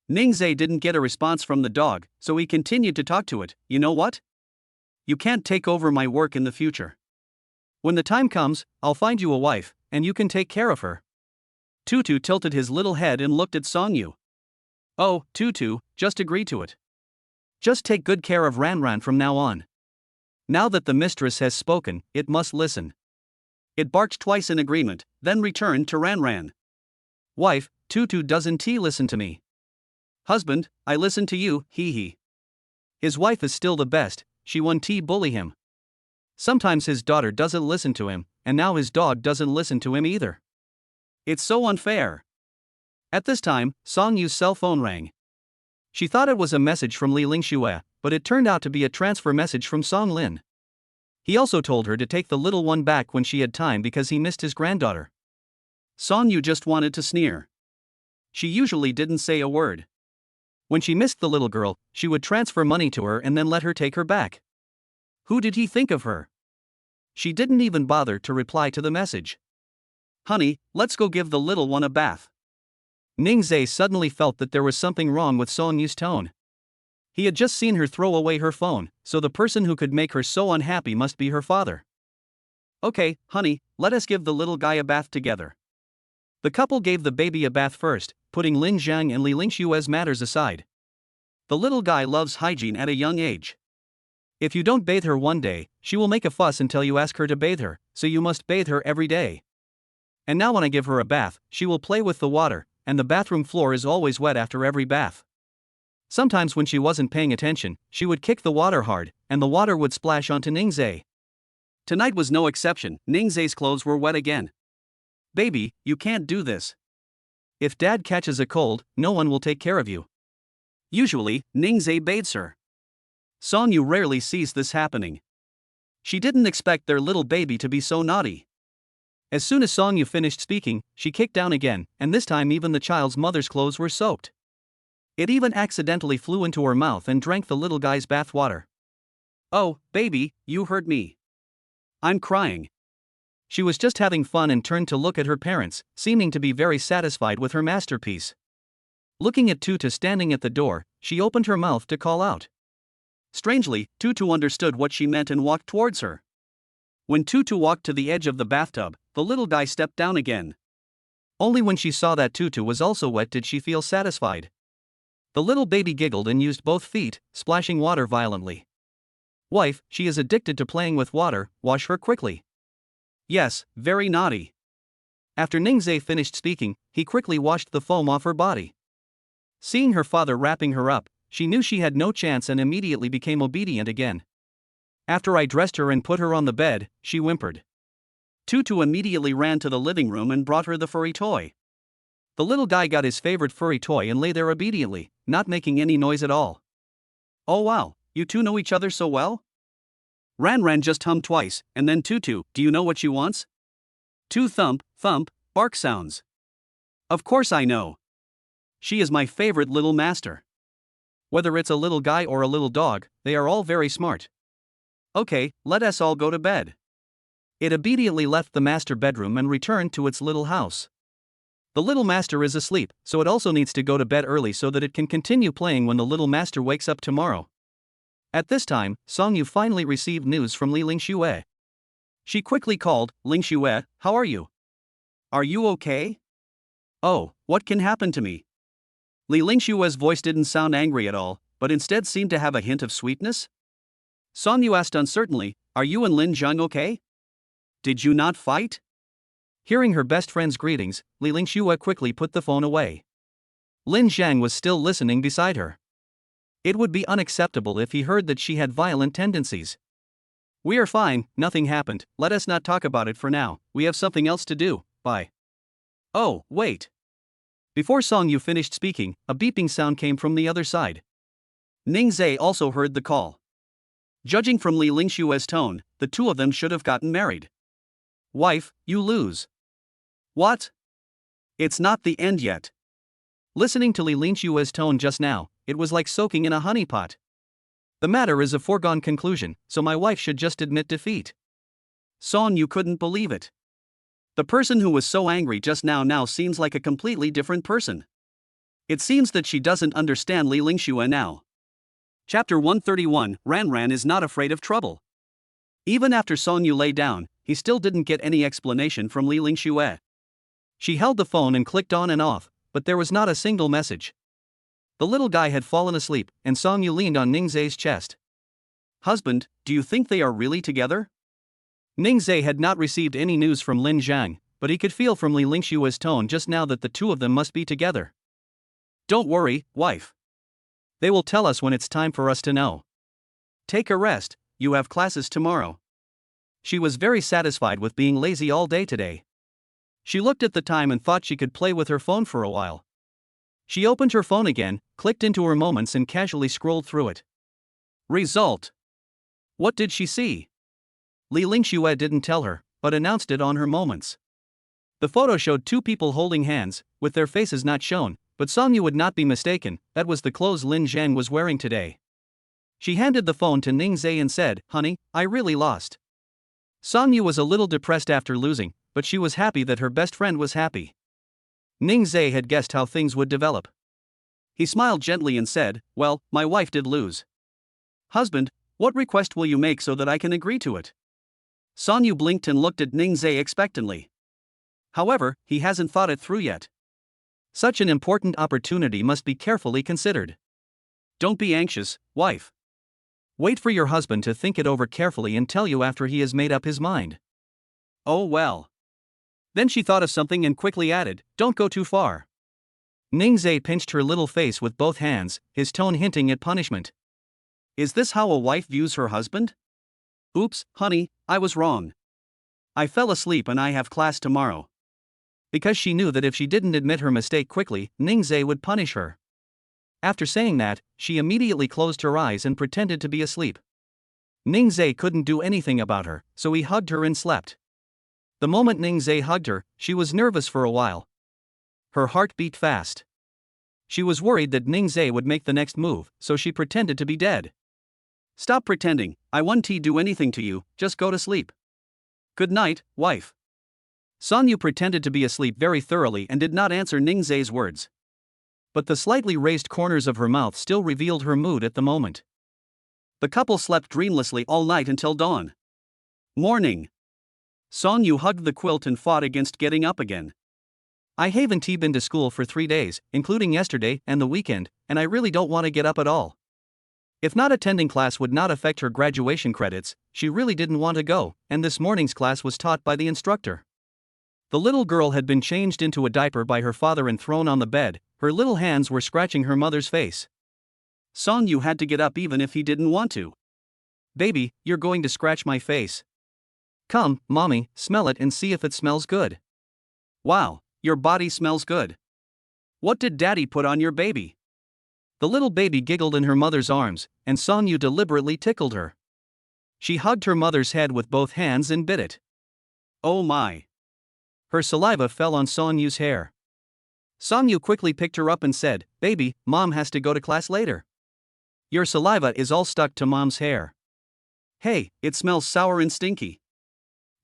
Ning Zhe didn't get a response from the dog, so he continued to talk to it. You know what? You can't take over my work in the future. When the time comes, I'll find you a wife, and you can take care of her. Tutu tilted his little head and looked at Song Yu. Oh, Tutu, just agree to it. Just take good care of Ranran from now on. Now that the mistress has spoken, it must listen. It barked twice in agreement, then returned to Ranran. Wife, Tutu doesn't listen to me. Husband, I listen to you, hee. His wife is still the best, she won't bully him. Sometimes his daughter doesn't listen to him, and now his dog doesn't listen to him either. It's so unfair. At this time, Song Yu's cell phone rang. She thought it was a message from Li Lingxue, but it turned out to be a transfer message from Song Lin. He also told her to take the little one back when she had time because he missed his granddaughter. Song Yu just wanted to sneer. She usually didn't say a word. When she missed the little girl, she would transfer money to her and then let her take her back. Who did he think of her? She didn't even bother to reply to the message. Honey, let's go give the little one a bath. Ning Zhe suddenly felt that there was something wrong with Song Yu's tone. He had just seen her throw away her phone, so the person who could make her so unhappy must be her father. Okay, honey, let us give the little guy a bath together. The couple gave the baby a bath first, putting Lin Zhang and Li Lingxue's matters aside. The little guy loves hygiene at a young age. If you don't bathe her one day, she will make a fuss until you ask her to bathe her, so you must bathe her every day. And now when I give her a bath, she will play with the water, and the bathroom floor is always wet after every bath. Sometimes when she wasn't paying attention, she would kick the water hard, and the water would splash onto Ning Zhe. Tonight was no exception. Ning Zhe's clothes were wet again. Baby, you can't do this. If dad catches a cold, no one will take care of you. Usually, Ning Zhe bathes her. Song Yu rarely sees this happening. She didn't expect their little baby to be so naughty. As soon as Song Yu finished speaking, she kicked down again, and this time even the child's mother's clothes were soaked. It even accidentally flew into her mouth and drank the little guy's bath water. Oh, baby, you hurt me. I'm crying. She was just having fun and turned to look at her parents, seeming to be very satisfied with her masterpiece. Looking at Tutu standing at the door, she opened her mouth to call out. Strangely, Tutu understood what she meant and walked towards her. When Tutu walked to the edge of the bathtub, the little guy stepped down again. Only when she saw that Tutu was also wet did she feel satisfied. The little baby giggled and used both feet, splashing water violently. Wife, she is addicted to playing with water, wash her quickly. Yes, very naughty. After Ning Zhe finished speaking, he quickly washed the foam off her body. Seeing her father wrapping her up, she knew she had no chance and immediately became obedient again. After I dressed her and put her on the bed, she whimpered. Tutu immediately ran to the living room and brought her the furry toy. The little guy got his favorite furry toy and lay there obediently, not making any noise at all. Oh wow, you two know each other so well? Ranran just hummed twice, and then Tutu, do you know what she wants? Two thump, thump, bark sounds. Of course I know. She is my favorite little master. Whether it's a little guy or a little dog, they are all very smart. Okay, let us all go to bed. It obediently left the master bedroom and returned to its little house. The little master is asleep, so it also needs to go to bed early so that it can continue playing when the little master wakes up tomorrow. At this time, Song Yu finally received news from Li Lingxue. She quickly called, Lingxue, how are you? Are you okay? Oh, what can happen to me? Li Lingxue's voice didn't sound angry at all, but instead seemed to have a hint of sweetness. Song Yu asked uncertainly, are you and Lin Zhang okay? Did you not fight? Hearing her best friend's greetings, Li Lingxue quickly put the phone away. Lin Zhang was still listening beside her. It would be unacceptable if he heard that she had violent tendencies. We are fine, nothing happened, let us not talk about it for now, we have something else to do, bye. Oh, wait. Before Song Yu finished speaking, a beeping sound came from the other side. Ning Zhe also heard the call. Judging from Li Lingshue's tone, the two of them should have gotten married. Wife, you lose. What? It's not the end yet. Listening to Li Lingshue's tone just now, it was like soaking in a honeypot. The matter is a foregone conclusion, so my wife should just admit defeat. Song Yu couldn't believe it. The person who was so angry just now seems like a completely different person. It seems that she doesn't understand Li Lingxue now. Chapter 131, Ran is not afraid of trouble. Even after Song Yu lay down, he still didn't get any explanation from Li Lingxue. She held the phone and clicked on and off, but there was not a single message. The little guy had fallen asleep, and Song Yu leaned on Ning Zhe's chest. Husband, do you think they are really together? Ning Zhe had not received any news from Lin Zhang, but he could feel from Li Lingshue's tone just now that the two of them must be together. Don't worry, wife. They will tell us when it's time for us to know. Take a rest, you have classes tomorrow. She was very satisfied with being lazy all day today. She looked at the time and thought she could play with her phone for a while. She opened her phone again, clicked into her moments and casually scrolled through it. Result. What did she see? Li Lingxue didn't tell her, but announced it on her moments. The photo showed two people holding hands, with their faces not shown, but Song Yu would not be mistaken, that was the clothes Lin Zhang was wearing today. She handed the phone to Ning Zhe and said, "Honey, I really lost." Song Yu was a little depressed after losing, but she was happy that her best friend was happy. Ning Zhe had guessed how things would develop. He smiled gently and said, "Well, my wife did lose. Husband, what request will you make so that I can agree to it?" Song Yu blinked and looked at Ning Zhe expectantly. However, he hasn't thought it through yet. Such an important opportunity must be carefully considered. Don't be anxious, wife. Wait for your husband to think it over carefully and tell you after he has made up his mind. Oh well. Then she thought of something and quickly added, "Don't go too far." Ning Zhe pinched her little face with both hands, his tone hinting at punishment. Is this how a wife views her husband? Oops, honey, I was wrong. I fell asleep and I have class tomorrow. Because she knew that if she didn't admit her mistake quickly, Ning Zhe would punish her. After saying that, she immediately closed her eyes and pretended to be asleep. Ning Zhe couldn't do anything about her, so he hugged her and slept. The moment Ning Zhe hugged her, she was nervous for a while. Her heart beat fast. She was worried that Ning Zhe would make the next move, so she pretended to be dead. Stop pretending, I won't do anything to you, just go to sleep. Good night, wife. Song Yu pretended to be asleep very thoroughly and did not answer Ning Zhe's words. But the slightly raised corners of her mouth still revealed her mood at the moment. The couple slept dreamlessly all night until dawn. Morning. Song Yu hugged the quilt and fought against getting up again. I haven't been to school for 3 days, including yesterday and the weekend, and I really don't want to get up at all. If not attending class would not affect her graduation credits, she really didn't want to go, and this morning's class was taught by the instructor. The little girl had been changed into a diaper by her father and thrown on the bed, her little hands were scratching her mother's face. Song Yu had to get up even if he didn't want to. Baby, you're going to scratch my face. Come, mommy, smell it and see if it smells good. Wow, your body smells good. What did daddy put on your baby? The little baby giggled in her mother's arms, and Song Yu deliberately tickled her. She hugged her mother's head with both hands and bit it. Oh my. Her saliva fell on Song Yu's hair. Song Yu quickly picked her up and said, "Baby, mom has to go to class later. Your saliva is all stuck to mom's hair. Hey, it smells sour and stinky."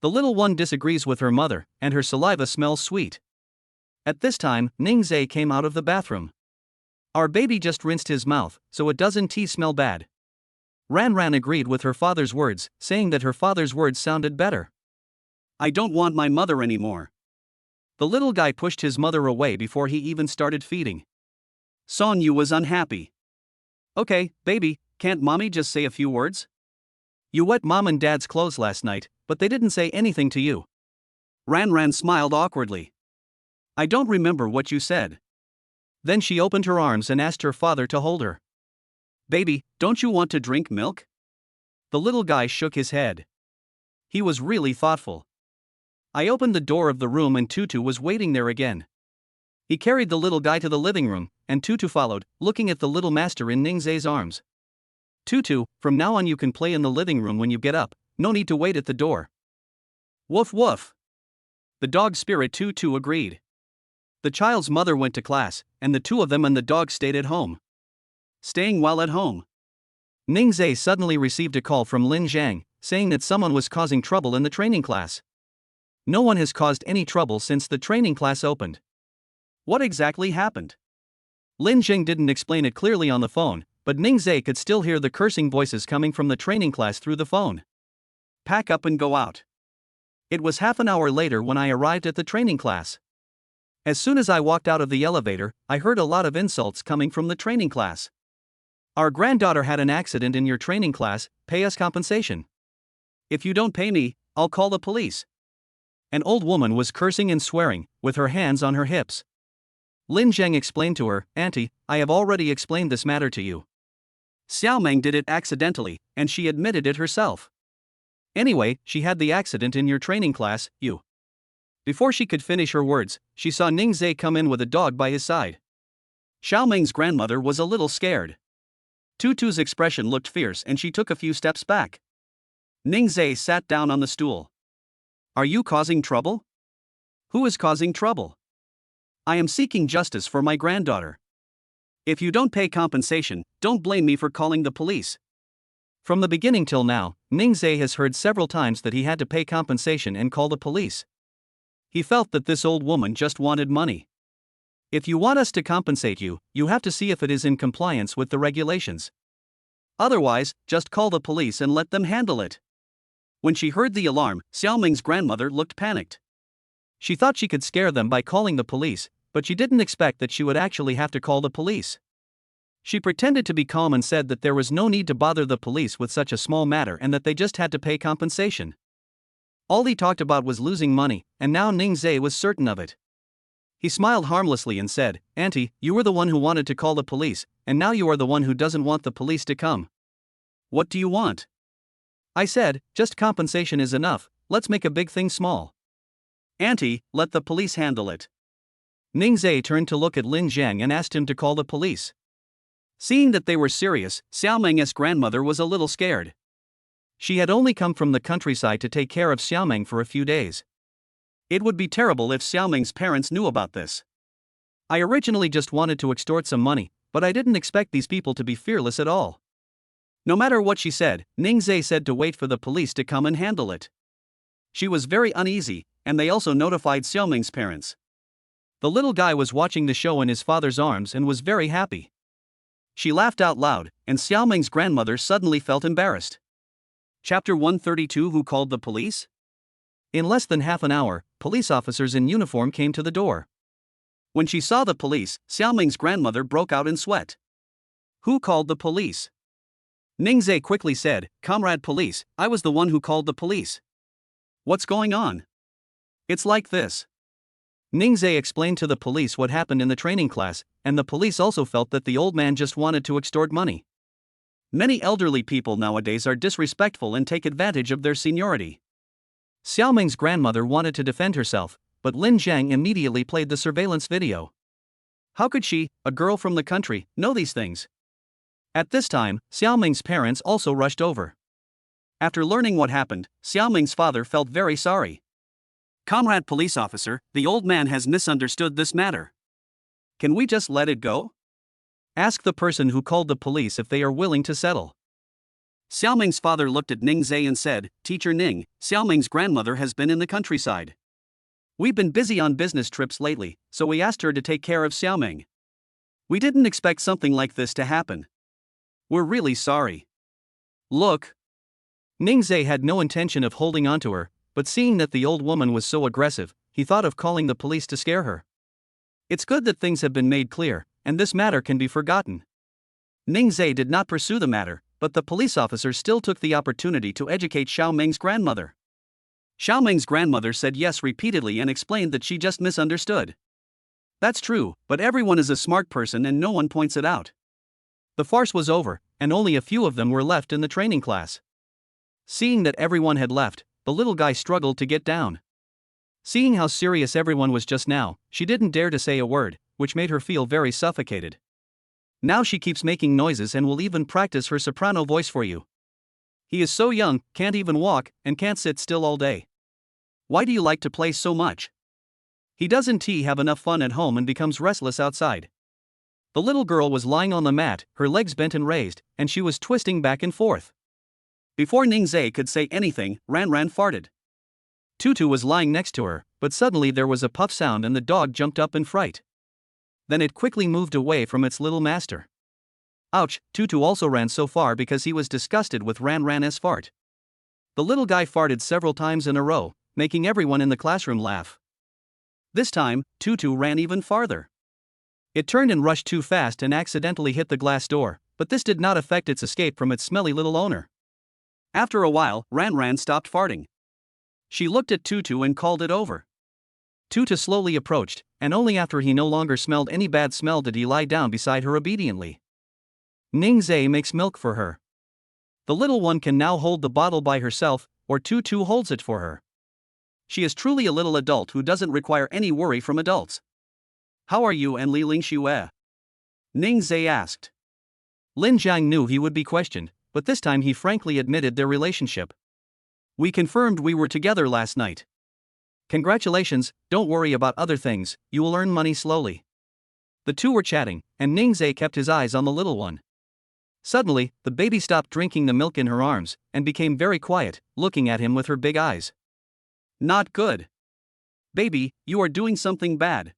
The little one disagrees with her mother, and her saliva smells sweet. At this time, Ning Zhe came out of the bathroom. Our baby just rinsed his mouth, so it doesn't smell bad. Ran agreed with her father's words, saying that her father's words sounded better. I don't want my mother anymore. The little guy pushed his mother away before he even started feeding. Song Yu was unhappy. Okay, baby, can't mommy just say a few words? You wet mom and dad's clothes last night, but they didn't say anything to you. Ran smiled awkwardly. I don't remember what you said. Then she opened her arms and asked her father to hold her. Baby, don't you want to drink milk? The little guy shook his head. He was really thoughtful. I opened the door of the room and Tutu was waiting there again. He carried the little guy to the living room, and Tutu followed, looking at the little master in Ningzai's arms. Tutu, from now on you can play in the living room when you get up, no need to wait at the door. Woof woof. The dog spirit Tutu agreed. The child's mother went to class, and the two of them and the dog stayed at home. Staying while at home, Ningzai suddenly received a call from Lin Zhang, saying that someone was causing trouble in the training class. No one has caused any trouble since the training class opened. What exactly happened? Lin Zhang didn't explain it clearly on the phone, but Ningzai could still hear the cursing voices coming from the training class through the phone. Pack up and go out. It was half an hour later when I arrived at the training class. As soon as I walked out of the elevator, I heard a lot of insults coming from the training class. Our granddaughter had an accident in your training class, pay us compensation. If you don't pay me, I'll call the police. An old woman was cursing and swearing, with her hands on her hips. Lin Zhang explained to her, Auntie, I have already explained this matter to you. Xiaomeng did it accidentally, and she admitted it herself. Anyway, she had the accident in your training class, you. Before she could finish her words, she saw Ningzai come in with a dog by his side. Xiaomeng's grandmother was a little scared. Tutu's expression looked fierce and she took a few steps back. Ningzai sat down on the stool. Are you causing trouble? Who is causing trouble? I am seeking justice for my granddaughter. If you don't pay compensation, don't blame me for calling the police. From the beginning till now, Ningzai has heard several times that he had to pay compensation and call the police. He felt that this old woman just wanted money. If you want us to compensate you, you have to see if it is in compliance with the regulations. Otherwise, just call the police and let them handle it. When she heard the alarm, Xiaomeng's grandmother looked panicked. She thought she could scare them by calling the police, but she didn't expect that she would actually have to call the police. She pretended to be calm and said that there was no need to bother the police with such a small matter and that they just had to pay compensation. All he talked about was losing money, and now Ningzai was certain of it. He smiled harmlessly and said, Auntie, you were the one who wanted to call the police, and now you are the one who doesn't want the police to come. What do you want? I said, just compensation is enough, let's make a big thing small. Auntie, let the police handle it. Ningzai turned to look at Lin Zhang and asked him to call the police. Seeing that they were serious, Xiaomeng's grandmother was a little scared. She had only come from the countryside to take care of Xiaomeng for a few days. It would be terrible if Xiaomeng's parents knew about this. I originally just wanted to extort some money, but I didn't expect these people to be fearless at all. No matter what she said, Ningzai said to wait for the police to come and handle it. She was very uneasy, and they also notified Xiaomeng's parents. The little guy was watching the show in his father's arms and was very happy. She laughed out loud, and Xiaomeng's grandmother suddenly felt embarrassed. Chapter 132 Who called the police? In less than half an hour, police officers in uniform came to the door. When she saw the police, Xiaomeng's grandmother broke out in sweat. Who called the police? Ningzai quickly said, Comrade police, I was the one who called the police. What's going on? It's like this. Ningzai explained to the police what happened in the training class, and the police also felt that the old man just wanted to extort money. Many elderly people nowadays are disrespectful and take advantage of their seniority. Xiaomeng's grandmother wanted to defend herself, but Lin Zhang immediately played the surveillance video. How could she, a girl from the country, know these things? At this time, Xiaomeng's parents also rushed over. After learning what happened, Xiaomeng's father felt very sorry. Comrade police officer, the old man has misunderstood this matter. Can we just let it go? Ask the person who called the police if they are willing to settle. Xiaomeng's father looked at Ningzai and said, Teacher Ning, Xiaomeng's grandmother has been in the countryside. We've been busy on business trips lately, so we asked her to take care of Xiaomeng. We didn't expect something like this to happen. We're really sorry. Look. Ningzai had no intention of holding on to her, but seeing that the old woman was so aggressive, he thought of calling the police to scare her. It's good that things have been made clear, and this matter can be forgotten. Ningzai did not pursue the matter, but the police officer still took the opportunity to educate Xiaomeng's grandmother. Xiaomeng's grandmother said yes repeatedly and explained that she just misunderstood. That's true, but everyone is a smart person and no one points it out. The farce was over, and only a few of them were left in the training class. Seeing that everyone had left, the little guy struggled to get down. Seeing how serious everyone was just now, she didn't dare to say a word, which made her feel very suffocated. Now she keeps making noises and will even practice her soprano voice for you. He is so young, can't even walk, and can't sit still all day. Why do you like to play so much? He doesn't have enough fun at home and becomes restless outside. The little girl was lying on the mat, her legs bent and raised, and she was twisting back and forth. Before Ningzai could say anything, Ran farted. Tutu was lying next to her, but suddenly there was a puff sound and the dog jumped up in fright. Then it quickly moved away from its little master. Ouch, Tutu also ran so far because he was disgusted with Ran's fart. The little guy farted several times in a row, making everyone in the classroom laugh. This time, Tutu ran even farther. It turned and rushed too fast and accidentally hit the glass door, but this did not affect its escape from its smelly little owner. After a while, Ran stopped farting. She looked at Tutu and called it over. Tutu slowly approached, and only after he no longer smelled any bad smell did he lie down beside her obediently. Ningzai makes milk for her. The little one can now hold the bottle by herself, or Tutu holds it for her. She is truly a little adult who doesn't require any worry from adults. How are you and Li Lingxue? Ningzai asked. Lin Jiang knew he would be questioned, but this time he frankly admitted their relationship. We confirmed we were together last night. Congratulations, don't worry about other things, you will earn money slowly. The two were chatting, and Ningzai kept his eyes on the little one. Suddenly, the baby stopped drinking the milk in her arms, and became very quiet, looking at him with her big eyes. Not good. Baby, you are doing something bad.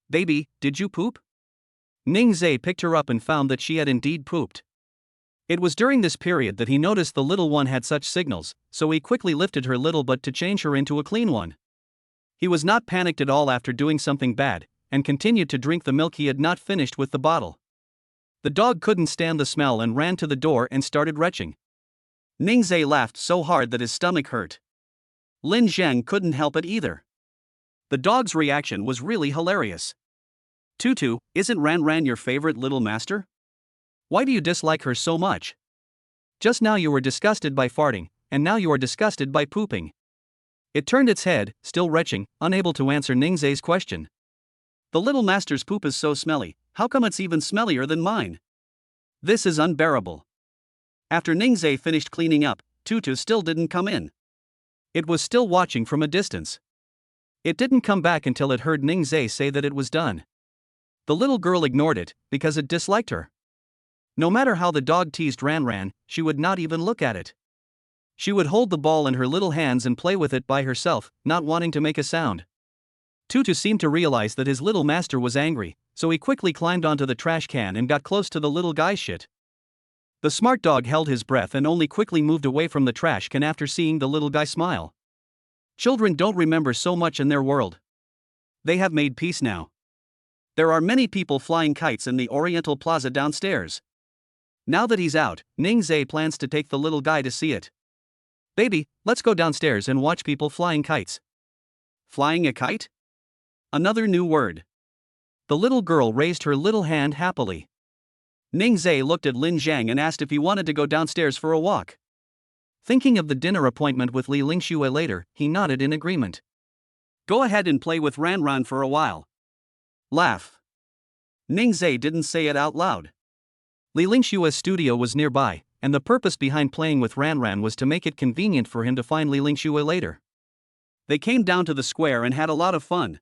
Baby, did you poop? Ningzai picked her up and found that she had indeed pooped. It was during this period that he noticed the little one had such signals, so he quickly lifted her little butt to change her into a clean one. He was not panicked at all after doing something bad, and continued to drink the milk he had not finished with the bottle. The dog couldn't stand the smell and ran to the door and started retching. Ningzai laughed so hard that his stomach hurt. Lin Zheng couldn't help it either. The dog's reaction was really hilarious. Tutu, isn't Ran your favorite little master? Why do you dislike her so much? Just now you were disgusted by farting, and now you are disgusted by pooping. It turned its head, still retching, unable to answer Ningzai's question. The little master's poop is so smelly, how come it's even smellier than mine? This is unbearable. After Ningzai finished cleaning up, Tutu still didn't come in. It was still watching from a distance. It didn't come back until it heard Ningzai say that it was done. The little girl ignored it, because it disliked her. No matter how the dog teased Ran, she would not even look at it. She would hold the ball in her little hands and play with it by herself, not wanting to make a sound. Tutu seemed to realize that his little master was angry, so he quickly climbed onto the trash can and got close to the little guy's shit. The smart dog held his breath and only quickly moved away from the trash can after seeing the little guy smile. Children don't remember so much in their world. They have made peace now. There are many people flying kites in the Oriental Plaza downstairs. Now that he's out, Ningzai plans to take the little guy to see it. Baby, let's go downstairs and watch people flying kites. Flying a kite? Another new word. The little girl raised her little hand happily. Ningzai looked at Lin Zhang and asked if he wanted to go downstairs for a walk. Thinking of the dinner appointment with Li Lingxue later, he nodded in agreement. Go ahead and play with Ran for a while. Laugh. Ningzai didn't say it out loud. Li Lingxue's studio was nearby, and the purpose behind playing with Ran was to make it convenient for him to find Li Lingxue later. They came down to the square and had a lot of fun.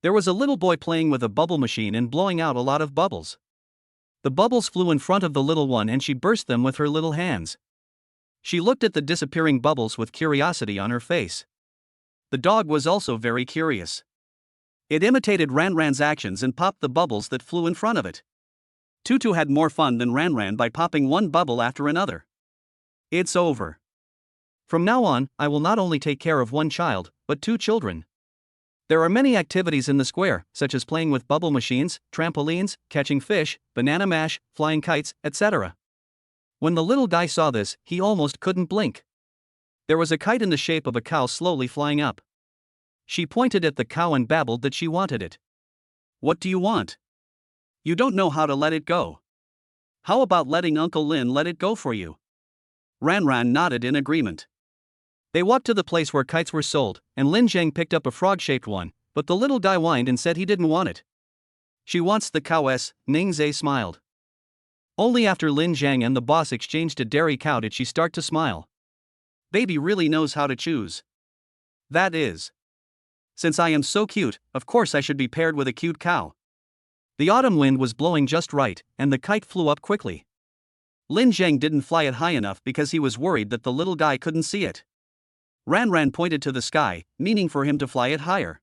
There was a little boy playing with a bubble machine and blowing out a lot of bubbles. The bubbles flew in front of the little one and she burst them with her little hands. She looked at the disappearing bubbles with curiosity on her face. The dog was also very curious. It imitated Ran's actions and popped the bubbles that flew in front of it. Tutu had more fun than Ran by popping one bubble after another. It's over. From now on, I will not only take care of one child, but two children. There are many activities in the square, such as playing with bubble machines, trampolines, catching fish, banana mash, flying kites, etc. When the little guy saw this, he almost couldn't blink. There was a kite in the shape of a cow slowly flying up. She pointed at the cow and babbled that she wanted it. What do you want? You don't know how to let it go. How about letting Uncle Lin let it go for you? Ran Ran nodded in agreement. They walked to the place where kites were sold, and Lin Zhang picked up a frog-shaped one, but the little guy whined and said he didn't want it. She wants the cow s, Ning Zhe smiled. Only after Lin Zhang and the boss exchanged a dairy cow did she start to smile. Baby really knows how to choose. That is. Since I am so cute, of course I should be paired with a cute cow. The autumn wind was blowing just right, and the kite flew up quickly. Lin Zhang didn't fly it high enough because he was worried that the little guy couldn't see it. Ran Ran pointed to the sky, meaning for him to fly it higher.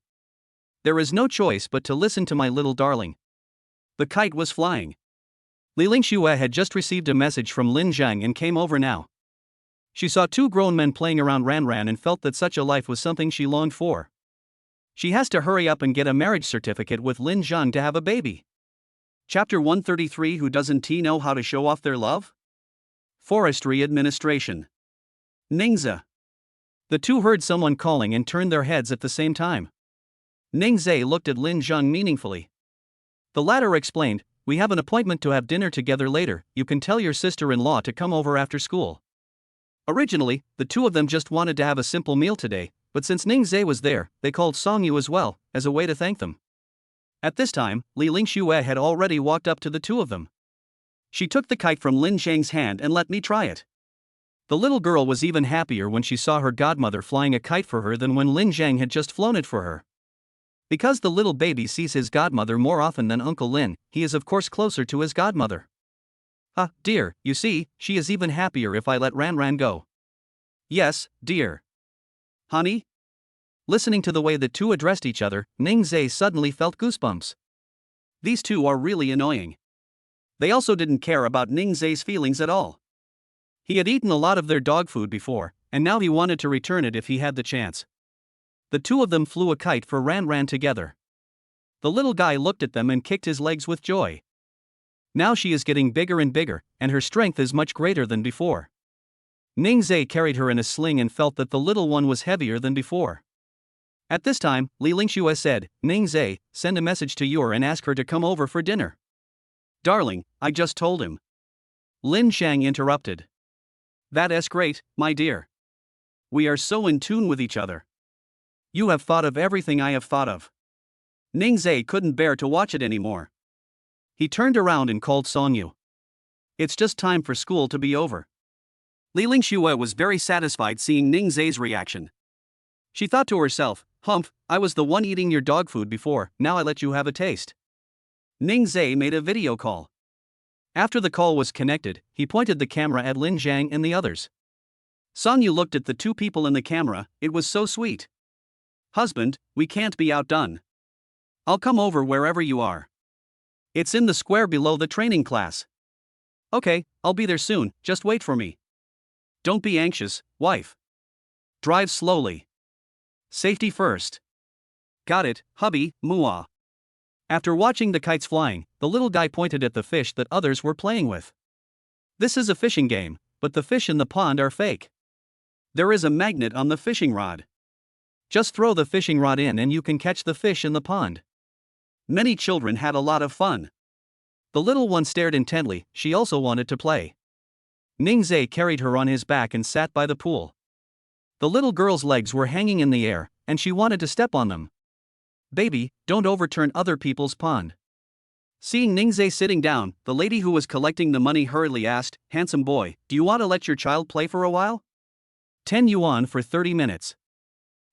There is no choice but to listen to my little darling. The kite was flying. Li Lingxue had just received a message from Lin Zhang and came over now. She saw two grown men playing around Ran Ran and felt that such a life was something she longed for. She has to hurry up and get a marriage certificate with Lin Zhang to have a baby. Chapter 133. Who doesn't know how to show off their love? Forestry Administration. Ningze. The two heard someone calling and turned their heads at the same time. Ningze looked at Lin Zhang meaningfully. The latter explained, "We have an appointment to have dinner together later. You can tell your sister-in-law to come over after school." Originally, the two of them just wanted to have a simple meal today, but since Ningze was there, they called Songyu as well, as a way to thank them. At this time, Li Lingxue had already walked up to the two of them. She took the kite from Lin Zhang's hand and let me try it. The little girl was even happier when she saw her godmother flying a kite for her than when Lin Zhang had just flown it for her. Because the little baby sees his godmother more often than Uncle Lin, he is of course closer to his godmother. Ah, dear, you see, she is even happier if I let Ran Ran go. Yes, dear. Honey? Listening to the way the two addressed each other, Ningze suddenly felt goosebumps. These two are really annoying. They also didn't care about Ningze's feelings at all. He had eaten a lot of their dog food before, and now he wanted to return it if he had the chance. The two of them flew a kite for Ran Ran together. The little guy looked at them and kicked his legs with joy. Now she is getting bigger and bigger, and her strength is much greater than before. Ningze carried her in a sling and felt that the little one was heavier than before. At this time, Li Lingxue said, "Ningze, send a message to Yor and ask her to come over for dinner." "Darling, I just told him." Lin Zhang interrupted. "That's great, my dear. We are so in tune with each other. You have thought of everything I have thought of." Ningze couldn't bear to watch it anymore. He turned around and called Songyu. "It's just time for school to be over." Li Lingxue was very satisfied seeing Ningze's reaction. She thought to herself, "Humph, I was the one eating your dog food before, now I let you have a taste." Ningze made a video call. After the call was connected, he pointed the camera at Lin Zhang and the others. Songyu looked at the two people in the camera, it was so sweet. "Husband, we can't be outdone. I'll come over wherever you are. It's in the square below the training class." "Okay, I'll be there soon, just wait for me." "Don't be anxious, wife. Drive slowly. Safety first." "Got it, hubby, muah." After watching the kites flying, the little guy pointed at the fish that others were playing with. "This is a fishing game, but the fish in the pond are fake. There is a magnet on the fishing rod. Just throw the fishing rod in and you can catch the fish in the pond." Many children had a lot of fun. The little one stared intently, she also wanted to play. Ningze carried her on his back and sat by the pool. The little girl's legs were hanging in the air, and she wanted to step on them. "Baby, don't overturn other people's pond." Seeing Ningze sitting down, the lady who was collecting the money hurriedly asked, "Handsome boy, do you want to let your child play for a while?" 10 yuan for 30 minutes.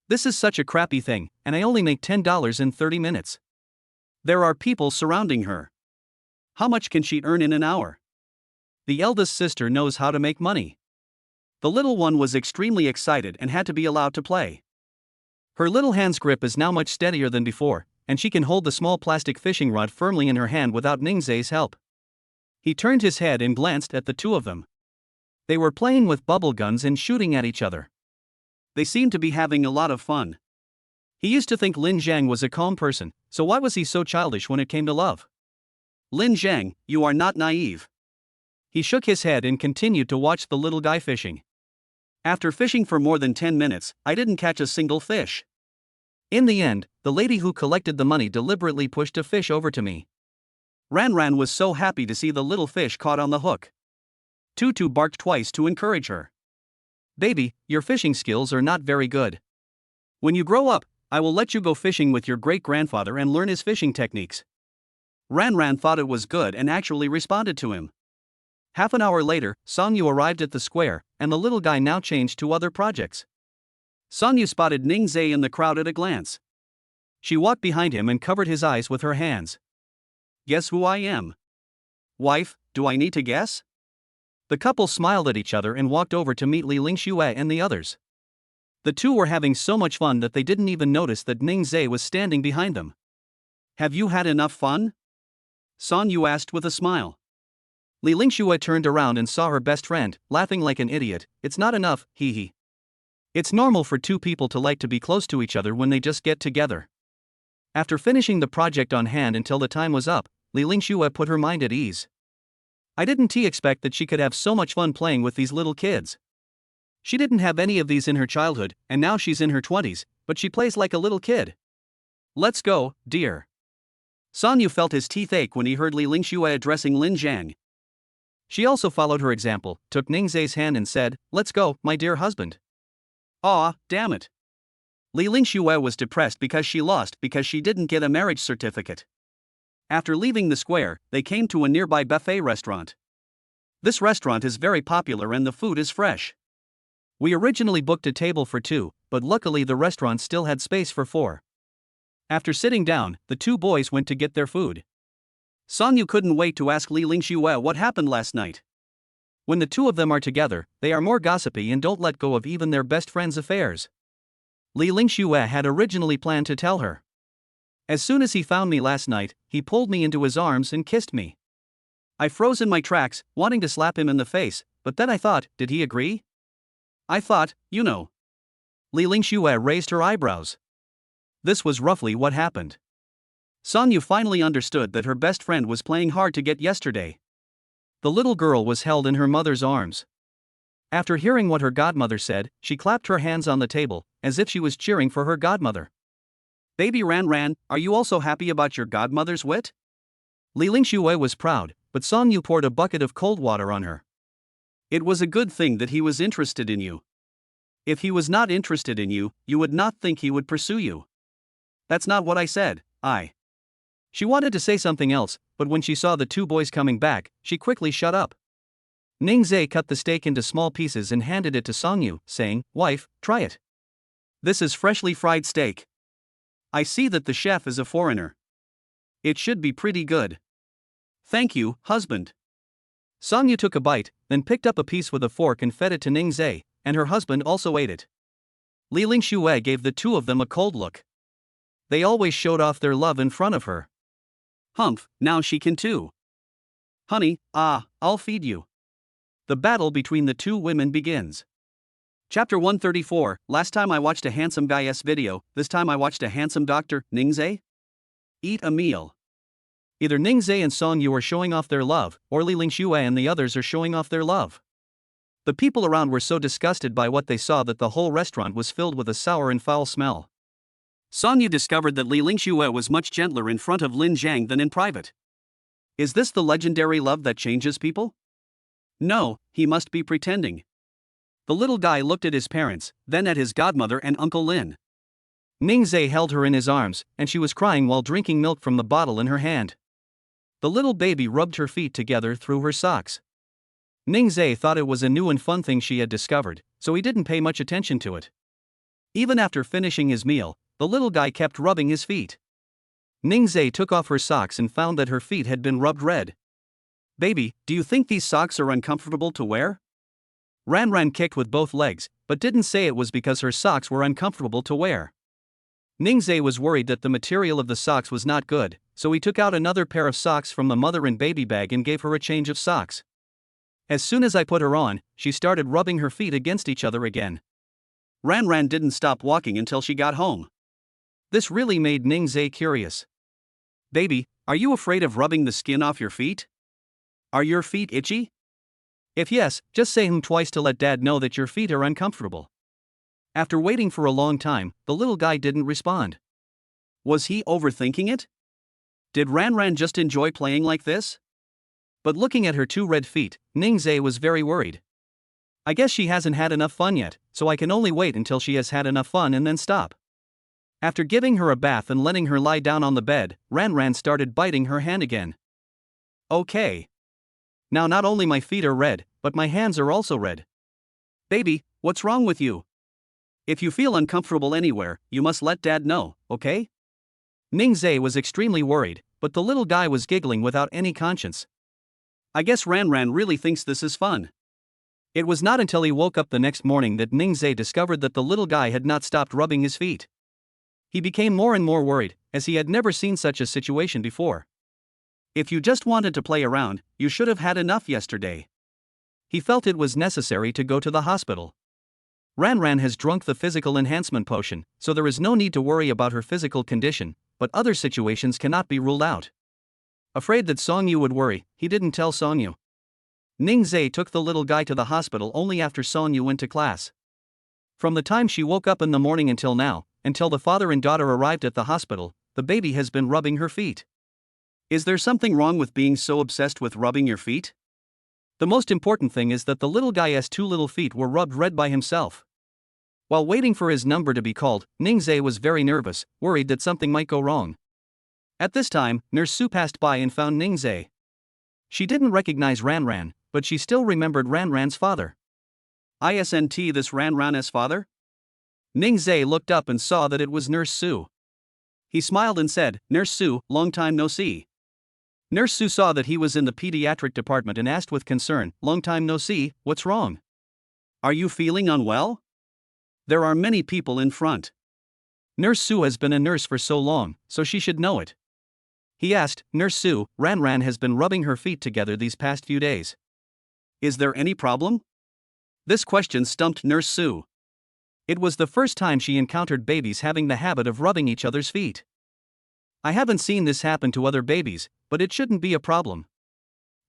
This is such a crappy thing, and I only make $10 in 30 minutes. There are people surrounding her. How much can she earn in an hour? The eldest sister knows how to make money. The little one was extremely excited and had to be allowed to play. Her little hand's grip is now much steadier than before, and she can hold the small plastic fishing rod firmly in her hand without Ningze's help. He turned his head and glanced at the two of them. They were playing with bubble guns and shooting at each other. They seemed to be having a lot of fun. He used to think Lin Zhang was a calm person, so why was he so childish when it came to love? "Lin Zhang, you are not naive." He shook his head and continued to watch the little guy fishing. "After fishing for more than 10 minutes, I didn't catch a single fish. In the end, the lady who collected the money deliberately pushed a fish over to me. Ran Ran was so happy to see the little fish caught on the hook. Tutu barked twice to encourage her. Baby, your fishing skills are not very good. When you grow up, I will let you go fishing with your great-grandfather and learn his fishing techniques. Ran Ran thought it was good and actually responded to him. Half an hour later, Songyu arrived at the square, and the little guy now changed to other projects. Songyu spotted Ningzai in the crowd at a glance. She walked behind him and covered his eyes with her hands. Guess who I am? Wife, do I need to guess? The couple smiled at each other and walked over to meet Li Lingxue and the others. The two were having so much fun that they didn't even notice that Ningzai was standing behind them. Have you had enough fun? Songyu asked with a smile. Li Lingxue turned around and saw her best friend, laughing like an idiot. It's not enough, hee hee. It's normal for two people to like to be close to each other when they just get together. After finishing the project on hand until the time was up, Li Lingxue put her mind at ease. I didn't expect that she could have so much fun playing with these little kids. She didn't have any of these in her childhood, and now she's in her 20s, but she plays like a little kid. Let's go, dear. Songyu felt his teeth ache when he heard Li Lingxue addressing Lin Zhang. She also followed her example, took Ningzai's hand and said, Let's go, my dear husband. Aw, damn it. Li Lingxue was depressed because she didn't get a marriage certificate. After leaving the square, they came to a nearby buffet restaurant. This restaurant is very popular and the food is fresh. We originally booked a table for 2, but luckily the restaurant still had space for 4. After sitting down, the two boys went to get their food. Songyu couldn't wait to ask Li Lingxue what happened last night. When the two of them are together, they are more gossipy and don't let go of even their best friends' affairs. Li Lingxue had originally planned to tell her. As soon as he found me last night, he pulled me into his arms and kissed me. I froze in my tracks, wanting to slap him in the face, but then I thought, did he agree? I thought, you know. Li Lingxue raised her eyebrows. This was roughly what happened. Songyu finally understood that her best friend was playing hard to get yesterday. The little girl was held in her mother's arms. After hearing what her godmother said, she clapped her hands on the table, as if she was cheering for her godmother. Baby Ran Ran, are you also happy about your godmother's wit? Li Lingxue was proud, but Songyu poured a bucket of cold water on her. It was a good thing that he was interested in you. If he was not interested in you, you would not think he would pursue you. That's not what I said, She wanted to say something else, but when she saw the two boys coming back, she quickly shut up. Ningzai cut the steak into small pieces and handed it to Songyu, saying, Wife, try it. This is freshly fried steak. I see that the chef is a foreigner. It should be pretty good. Thank you, husband. Songyu took a bite, then picked up a piece with a fork and fed it to Ningzai, and her husband also ate it. Li Lingxue gave the two of them a cold look. They always showed off their love in front of her. Humph, now she can too. Honey, I'll feed you. The battle between the two women begins. Chapter 134, last time I watched a handsome guy's video, this time I watched a handsome doctor, Ningzai? Eat a meal. Either Ningzai and Songyu are showing off their love, or Li Lingxue and the others are showing off their love. The people around were so disgusted by what they saw that the whole restaurant was filled with a sour and foul smell. Songyu discovered that Li Lingxue was much gentler in front of Lin Zhang than in private. Is this the legendary love that changes people? No, he must be pretending. The little guy looked at his parents, then at his godmother and Uncle Lin. Ningzai held her in his arms, and she was crying while drinking milk from the bottle in her hand. The little baby rubbed her feet together through her socks. Ningzai thought it was a new and fun thing she had discovered, so he didn't pay much attention to it. Even after finishing his meal, the little guy kept rubbing his feet. Ningzai took off her socks and found that her feet had been rubbed red. Baby, do you think these socks are uncomfortable to wear? Ran Ran kicked with both legs, but didn't say it was because her socks were uncomfortable to wear. Ningzai was worried that the material of the socks was not good, so he took out another pair of socks from the mother and baby bag and gave her a change of socks. As soon as I put her on, she started rubbing her feet against each other again. Ran Ran didn't stop walking until she got home. This really made Ningzai curious. Baby, are you afraid of rubbing the skin off your feet? Are your feet itchy? If yes, just say twice to let Dad know that your feet are uncomfortable. After waiting for a long time, the little guy didn't respond. Was he overthinking it? Did Ranran just enjoy playing like this? But looking at her two red feet, Ningzai was very worried. I guess she hasn't had enough fun yet, so I can only wait until she has had enough fun and then stop. After giving her a bath and letting her lie down on the bed, Ranran started biting her hand again. Okay. Now not only my feet are red, but my hands are also red. Baby, what's wrong with you? If you feel uncomfortable anywhere, you must let Dad know, okay? Ningzai was extremely worried, but the little guy was giggling without any conscience. I guess Ranran really thinks this is fun. It was not until he woke up the next morning that Ningzai discovered that the little guy had not stopped rubbing his feet. He became more and more worried, as he had never seen such a situation before. If you just wanted to play around, you should have had enough yesterday. He felt it was necessary to go to the hospital. Ranran has drunk the physical enhancement potion, so there is no need to worry about her physical condition, but other situations cannot be ruled out. Afraid that Songyu would worry, he didn't tell Songyu. Ningzai took the little guy to the hospital only after Songyu went to class. From the time she woke up in the morning until now, until the father and daughter arrived at the hospital, the baby has been rubbing her feet. Is there something wrong with being so obsessed with rubbing your feet? The most important thing is that the little guy's two little feet were rubbed red by himself. While waiting for his number to be called, Ningzai was very nervous, worried that something might go wrong. At this time, Nurse Su passed by and found Ningzai. She didn't recognize Ranran, but she still remembered Ranran's father. Isn't this Ranran's father? Ningzai looked up and saw that it was Nurse Su. He smiled and said, Nurse Su, long time no see. Nurse Su saw that he was in the pediatric department and asked with concern, long time no see, what's wrong? Are you feeling unwell? There are many people in front. Nurse Su has been a nurse for so long, so she should know it. He asked, Nurse Su, Ranran has been rubbing her feet together these past few days. Is there any problem? This question stumped Nurse Su. It was the first time she encountered babies having the habit of rubbing each other's feet. I haven't seen this happen to other babies, but it shouldn't be a problem.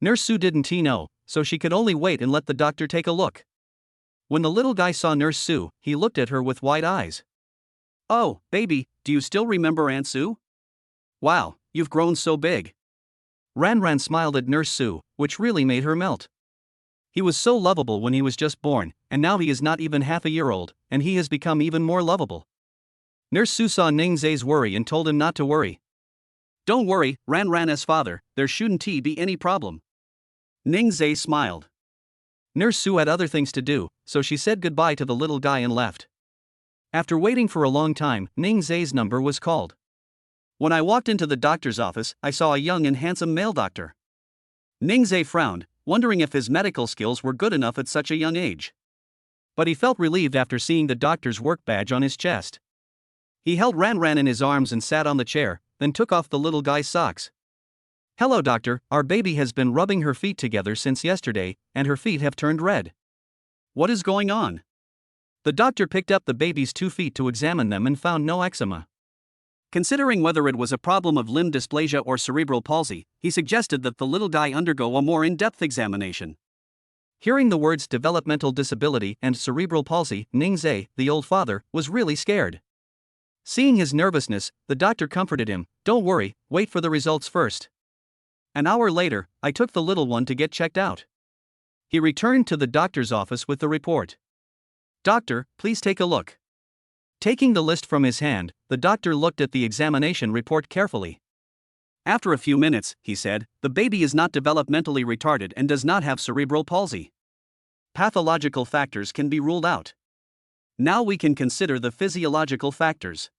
Nurse Su didn't know, so she could only wait and let the doctor take a look. When the little guy saw Nurse Su, he looked at her with wide eyes. Oh, baby, do you still remember Aunt Su? Wow, you've grown so big. Ranran smiled at Nurse Su, which really made her melt. He was so lovable when he was just born, and now he is not even half a year old, and he has become even more lovable. Nurse Su saw Ningzai's worry and told him not to worry. Don't worry, Ranran's father, there shouldn't be any problem. Ningzai smiled. Nurse Su had other things to do, so she said goodbye to the little guy and left. After waiting for a long time, Ningzai's number was called. When I walked into the doctor's office, I saw a young and handsome male doctor. Ningzai frowned, wondering if his medical skills were good enough at such a young age. But he felt relieved after seeing the doctor's work badge on his chest. He held Ranran in his arms and sat on the chair, then took off the little guy's socks. Hello doctor, our baby has been rubbing her feet together since yesterday, and her feet have turned red. What is going on? The doctor picked up the baby's 2 feet to examine them and found no eczema. Considering whether it was a problem of limb dysplasia or cerebral palsy, he suggested that the little guy undergo a more in-depth examination. Hearing the words developmental disability and cerebral palsy, Ningzai, the old father, was really scared. Seeing his nervousness, the doctor comforted him, don't worry, wait for the results first. An hour later, I took the little one to get checked out. He returned to the doctor's office with the report. Doctor, please take a look. Taking the list from his hand, the doctor looked at the examination report carefully. After a few minutes, he said, the baby is not developmentally retarded and does not have cerebral palsy. Pathological factors can be ruled out. Now we can consider the physiological factors.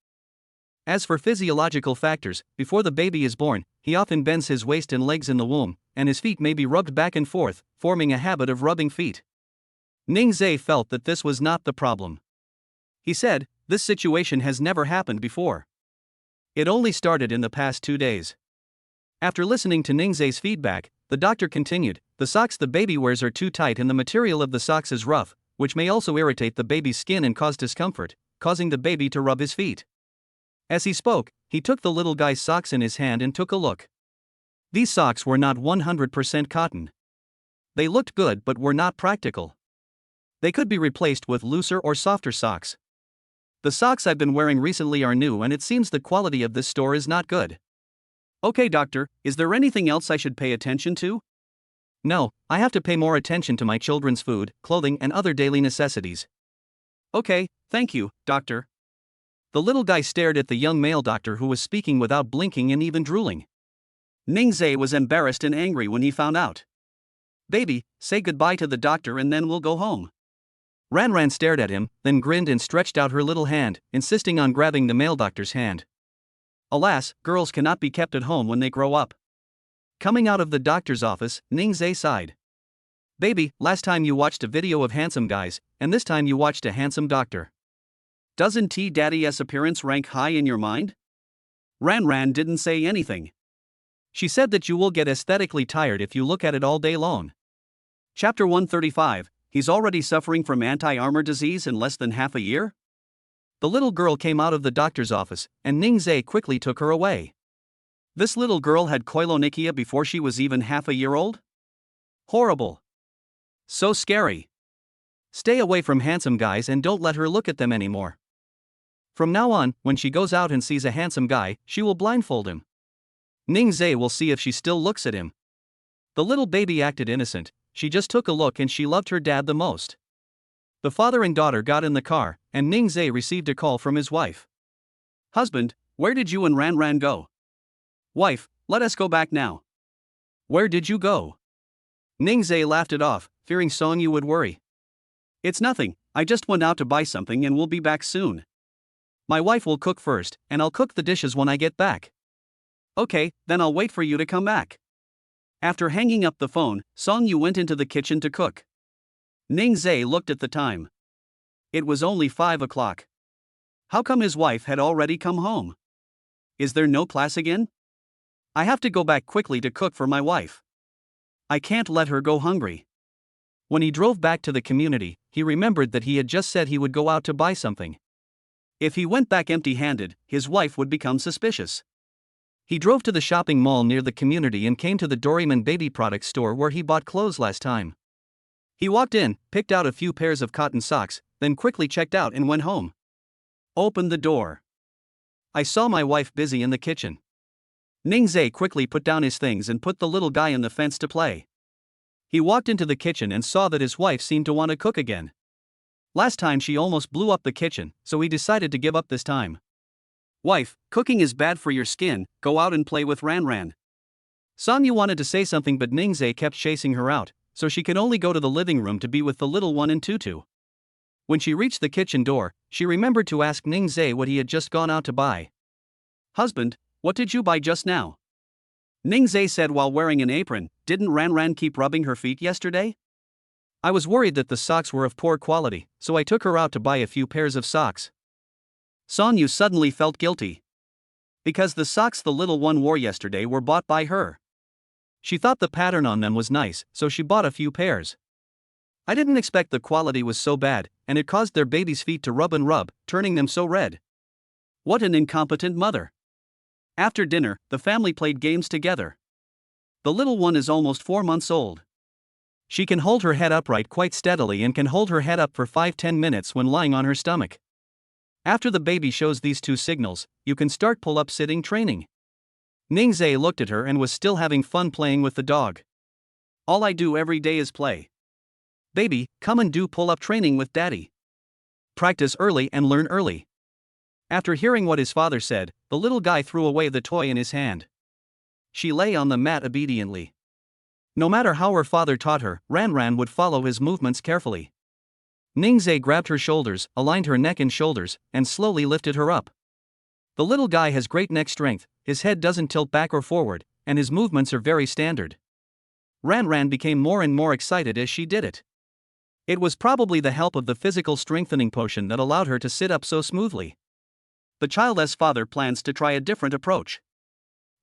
As for physiological factors, before the baby is born, he often bends his waist and legs in the womb, and his feet may be rubbed back and forth, forming a habit of rubbing feet. Ningzai felt that this was not the problem. He said, this situation has never happened before. It only started in the past 2 days. After listening to Ningzai's feedback, the doctor continued, the socks the baby wears are too tight and the material of the socks is rough, which may also irritate the baby's skin and cause discomfort, causing the baby to rub his feet. As he spoke, he took the little guy's socks in his hand and took a look. These socks were not 100% cotton. They looked good but were not practical. They could be replaced with looser or softer socks. The socks I've been wearing recently are new and it seems the quality of this store is not good. Okay, doctor, is there anything else I should pay attention to? No, I have to pay more attention to my children's food, clothing, and other daily necessities. Okay, thank you, doctor. The little guy stared at the young male doctor who was speaking without blinking and even drooling. Ningzhe was embarrassed and angry when he found out. Baby, say goodbye to the doctor and then we'll go home. Ranran stared at him, then grinned and stretched out her little hand, insisting on grabbing the male doctor's hand. Alas, girls cannot be kept at home when they grow up. Coming out of the doctor's office, Ningzhe sighed. Baby, last time you watched a video of handsome guys, and this time you watched a handsome doctor. Doesn't T-Daddy's appearance rank high in your mind? Ranran didn't say anything. She said that you will get aesthetically tired if you look at it all day long. Chapter 135, He's already suffering from anti-armor disease in less than half a year? The little girl came out of the doctor's office, and Ningzhe quickly took her away. This little girl had koilonychia before she was even half a year old? Horrible. So scary. Stay away from handsome guys and don't let her look at them anymore. From now on, when she goes out and sees a handsome guy, she will blindfold him. Ningzhe will see if she still looks at him. The little baby acted innocent, she just took a look and she loved her dad the most. The father and daughter got in the car, and Ningzhe received a call from his wife. Husband, where did you and Ranran go? Wife, let us go back now. Where did you go? Ningzhe laughed it off, fearing Songyu would worry. It's nothing, I just went out to buy something and will be back soon. My wife will cook first, and I'll cook the dishes when I get back. Okay, then I'll wait for you to come back. After hanging up the phone, Songyu went into the kitchen to cook. Ningzhe looked at the time. It was only 5 o'clock. How come his wife had already come home? Is there no class again? I have to go back quickly to cook for my wife. I can't let her go hungry. When he drove back to the community, he remembered that he had just said he would go out to buy something. If he went back empty-handed, his wife would become suspicious. He drove to the shopping mall near the community and came to the Doraemon baby products store where he bought clothes last time. He walked in, picked out a few pairs of cotton socks, then quickly checked out and went home. Opened the door. I saw my wife busy in the kitchen. Ningzhe quickly put down his things and put the little guy on the fence to play. He walked into the kitchen and saw that his wife seemed to want to cook again. Last time she almost blew up the kitchen, so he decided to give up this time. Wife, cooking is bad for your skin, go out and play with Ranran. Songyu wanted to say something but Ningzhe kept chasing her out, so she could only go to the living room to be with the little one in tutu. When she reached the kitchen door, she remembered to ask Ningzhe what he had just gone out to buy. Husband, what did you buy just now? Ningzhe said while wearing an apron, didn't Ranran keep rubbing her feet yesterday? I was worried that the socks were of poor quality, so I took her out to buy a few pairs of socks. Songyu suddenly felt guilty. Because the socks the little one wore yesterday were bought by her. She thought the pattern on them was nice, so she bought a few pairs. I didn't expect the quality was so bad, and it caused their baby's feet to rub and rub, turning them so red. What an incompetent mother. After dinner, the family played games together. The little one is almost 4 months old. She can hold her head upright quite steadily and can hold her head up for 5-10 minutes when lying on her stomach. After the baby shows these two signals, you can start pull-up sitting training. Ningzhe looked at her and was still having fun playing with the dog. All I do every day is play. Baby, come and do pull-up training with daddy. Practice early and learn early. After hearing what his father said, the little guy threw away the toy in his hand. She lay on the mat obediently. No matter how her father taught her, Ranran would follow his movements carefully. Ningzhe grabbed her shoulders, aligned her neck and shoulders, and slowly lifted her up. The little guy has great neck strength, his head doesn't tilt back or forward, and his movements are very standard. Ranran became more and more excited as she did it. It was probably the help of the physical strengthening potion that allowed her to sit up so smoothly. The child's father plans to try a different approach.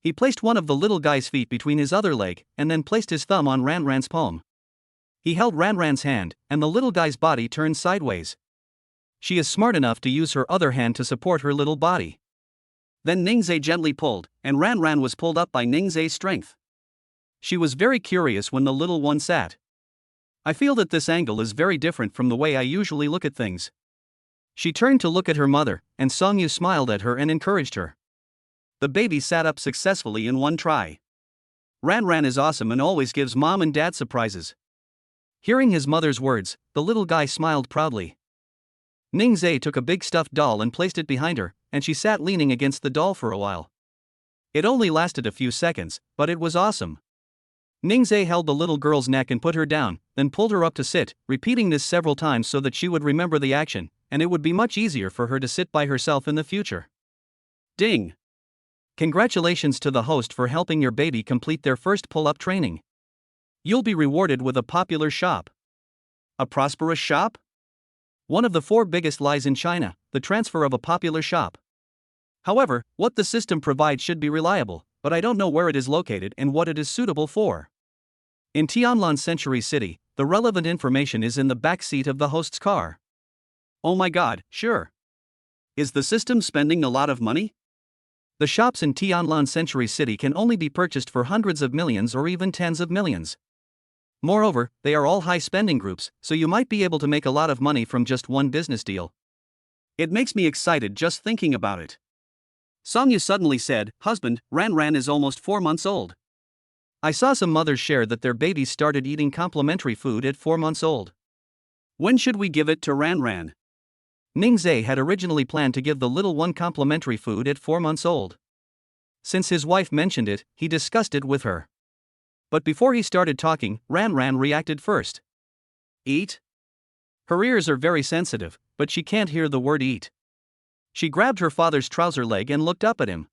He placed one of the little guy's feet between his other leg and then placed his thumb on Ranran's palm. He held Ranran's hand, and the little guy's body turned sideways. She is smart enough to use her other hand to support her little body. Then Ningzhe gently pulled, and Ranran was pulled up by Ningzhe's strength. She was very curious when the little one sat. I feel that this angle is very different from the way I usually look at things. She turned to look at her mother, and Songyu smiled at her and encouraged her. The baby sat up successfully in one try. Ran Ran is awesome and always gives mom and dad surprises. Hearing his mother's words, the little guy smiled proudly. Ning Zhe took a big stuffed doll and placed it behind her, and she sat leaning against the doll for a while. It only lasted a few seconds, but it was awesome. Ning Zhe held the little girl's neck and put her down, then pulled her up to sit, repeating this several times so that she would remember the action, and it would be much easier for her to sit by herself in the future. Ding! Congratulations to the host for helping your baby complete their first pull-up training. You'll be rewarded with a popular shop. A prosperous shop? One of the 4 biggest lies in China, the transfer of a popular shop. However, what the system provides should be reliable, but I don't know where it is located and what it is suitable for. In Tianlan Century City, the relevant information is in the back seat of the host's car. Oh my god, sure. Is the system spending a lot of money? The shops in Tianlan Century City can only be purchased for hundreds of millions or even tens of millions. Moreover, they are all high-spending groups, so you might be able to make a lot of money from just one business deal. It makes me excited just thinking about it. Songya suddenly said, "Husband, Ran Ran is almost 4 months old." I saw some mothers share that their babies started eating complimentary food at 4 months old. When should we give it to Ran Ran? Ning Zhe had originally planned to give the little one complimentary food at 4 months old. Since his wife mentioned it, he discussed it with her. But before he started talking, Ran Ran reacted first. Eat? Her ears are very sensitive, but she can't hear the word eat. She grabbed her father's trouser leg and looked up at him.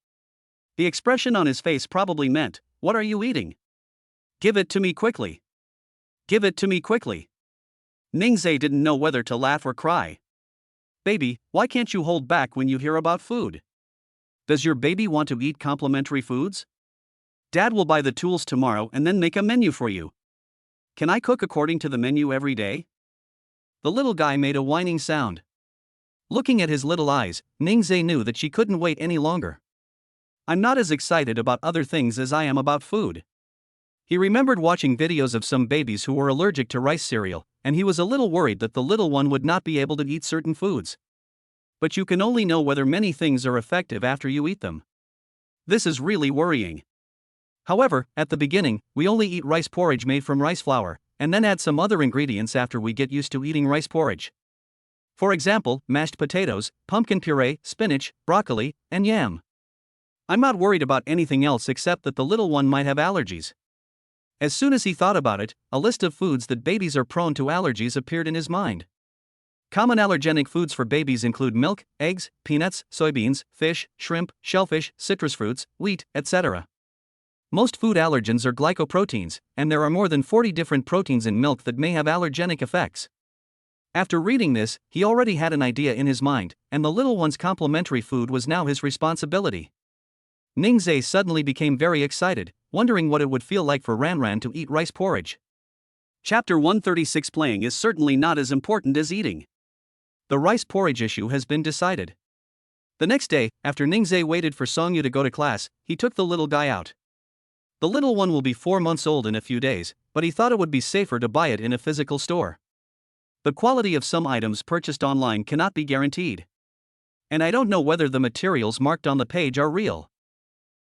The expression on his face probably meant, "What are you eating? Give it to me quickly. Give it to me quickly." Ning Zhe didn't know whether to laugh or cry. Baby, why can't you hold back when you hear about food? Does your baby want to eat complimentary foods? Dad will buy the tools tomorrow and then make a menu for you. Can I cook according to the menu every day? The little guy made a whining sound. Looking at his little eyes, Ning Zhe knew that she couldn't wait any longer. I'm not as excited about other things as I am about food. He remembered watching videos of some babies who were allergic to rice cereal, and he was a little worried that the little one would not be able to eat certain foods. But you can only know whether many things are effective after you eat them. This is really worrying. However, at the beginning, we only eat rice porridge made from rice flour, and then add some other ingredients after we get used to eating rice porridge. For example, mashed potatoes, pumpkin puree, spinach, broccoli, and yam. I'm not worried about anything else except that the little one might have allergies. As soon as he thought about it, a list of foods that babies are prone to allergies appeared in his mind. Common allergenic foods for babies include milk, eggs, peanuts, soybeans, fish, shrimp, shellfish, citrus fruits, wheat, etc. Most food allergens are glycoproteins, and there are more than 40 different proteins in milk that may have allergenic effects. After reading this, he already had an idea in his mind, and the little one's complimentary food was now his responsibility. Ning Zhe suddenly became very excited, wondering what it would feel like for Ran Ran to eat rice porridge. Chapter 136. Playing is certainly not as important as eating. The rice porridge issue has been decided. The next day, after Ning Zhe waited for Songyu to go to class, he took the little guy out. The little one will be 4 months old in a few days, but he thought it would be safer to buy it in a physical store. The quality of some items purchased online cannot be guaranteed. And I don't know whether the materials marked on the page are real.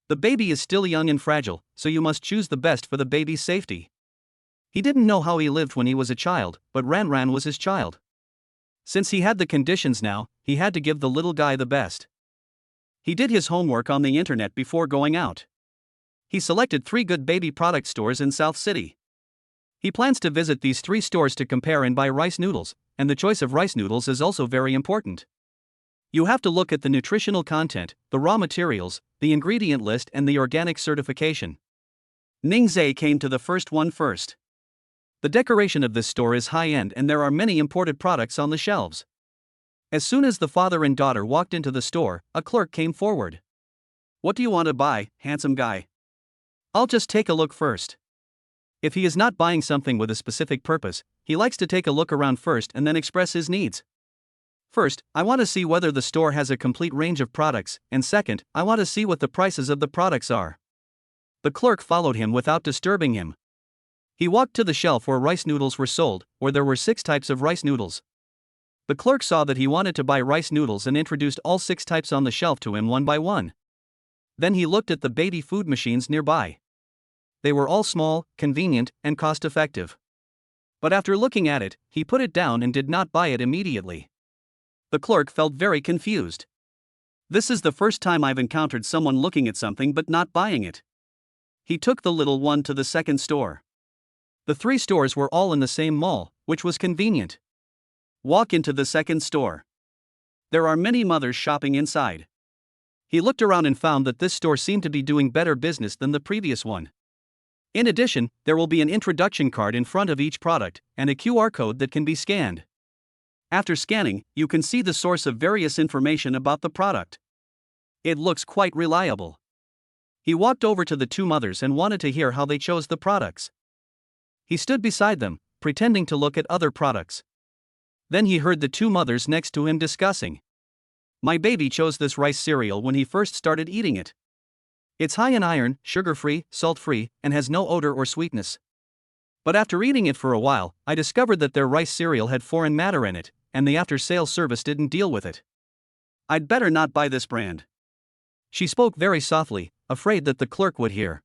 The baby is still young and fragile, so you must choose the best for the baby's safety. He didn't know how he lived when he was a child, but Ran Ran was his child. Since he had the conditions now, he had to give the little guy the best. He did his homework on the internet before going out. He selected 3 good baby product stores in South City. He plans to visit these 3 stores to compare and buy rice noodles, and the choice of rice noodles is also very important. You have to look at the nutritional content, the raw materials, the ingredient list, and the organic certification. Ning Zhe came to the first one first. The decoration of this store is high-end and there are many imported products on the shelves. As soon as the father and daughter walked into the store, a clerk came forward. "What do you want to buy, handsome guy?" "I'll just take a look first." If he is not buying something with a specific purpose, he likes to take a look around first and then express his needs. First, I want to see whether the store has a complete range of products, and second, I want to see what the prices of the products are. The clerk followed him without disturbing him. He walked to the shelf where rice noodles were sold, where there were 6 types of rice noodles. The clerk saw that he wanted to buy rice noodles and introduced all 6 types on the shelf to him one by one. Then he looked at the baby food machines nearby. They were all small, convenient, and cost-effective. But after looking at it, he put it down and did not buy it immediately. The clerk felt very confused. This is the first time I've encountered someone looking at something but not buying it. He took the little one to the second store. The 3 stores were all in the same mall, which was convenient. Walk into the second store. There are many mothers shopping inside. He looked around and found that this store seemed to be doing better business than the previous one. In addition, there will be an introduction card in front of each product, and a QR code that can be scanned. After scanning, you can see the source of various information about the product. It looks quite reliable. He walked over to the 2 mothers and wanted to hear how they chose the products. He stood beside them, pretending to look at other products. Then he heard the 2 mothers next to him discussing. My baby chose this rice cereal when he first started eating it. It's high in iron, sugar-free, salt-free, and has no odor or sweetness. But after eating it for a while, I discovered that their rice cereal had foreign matter in it, and the after-sales service didn't deal with it. I'd better not buy this brand. She spoke very softly, afraid that the clerk would hear.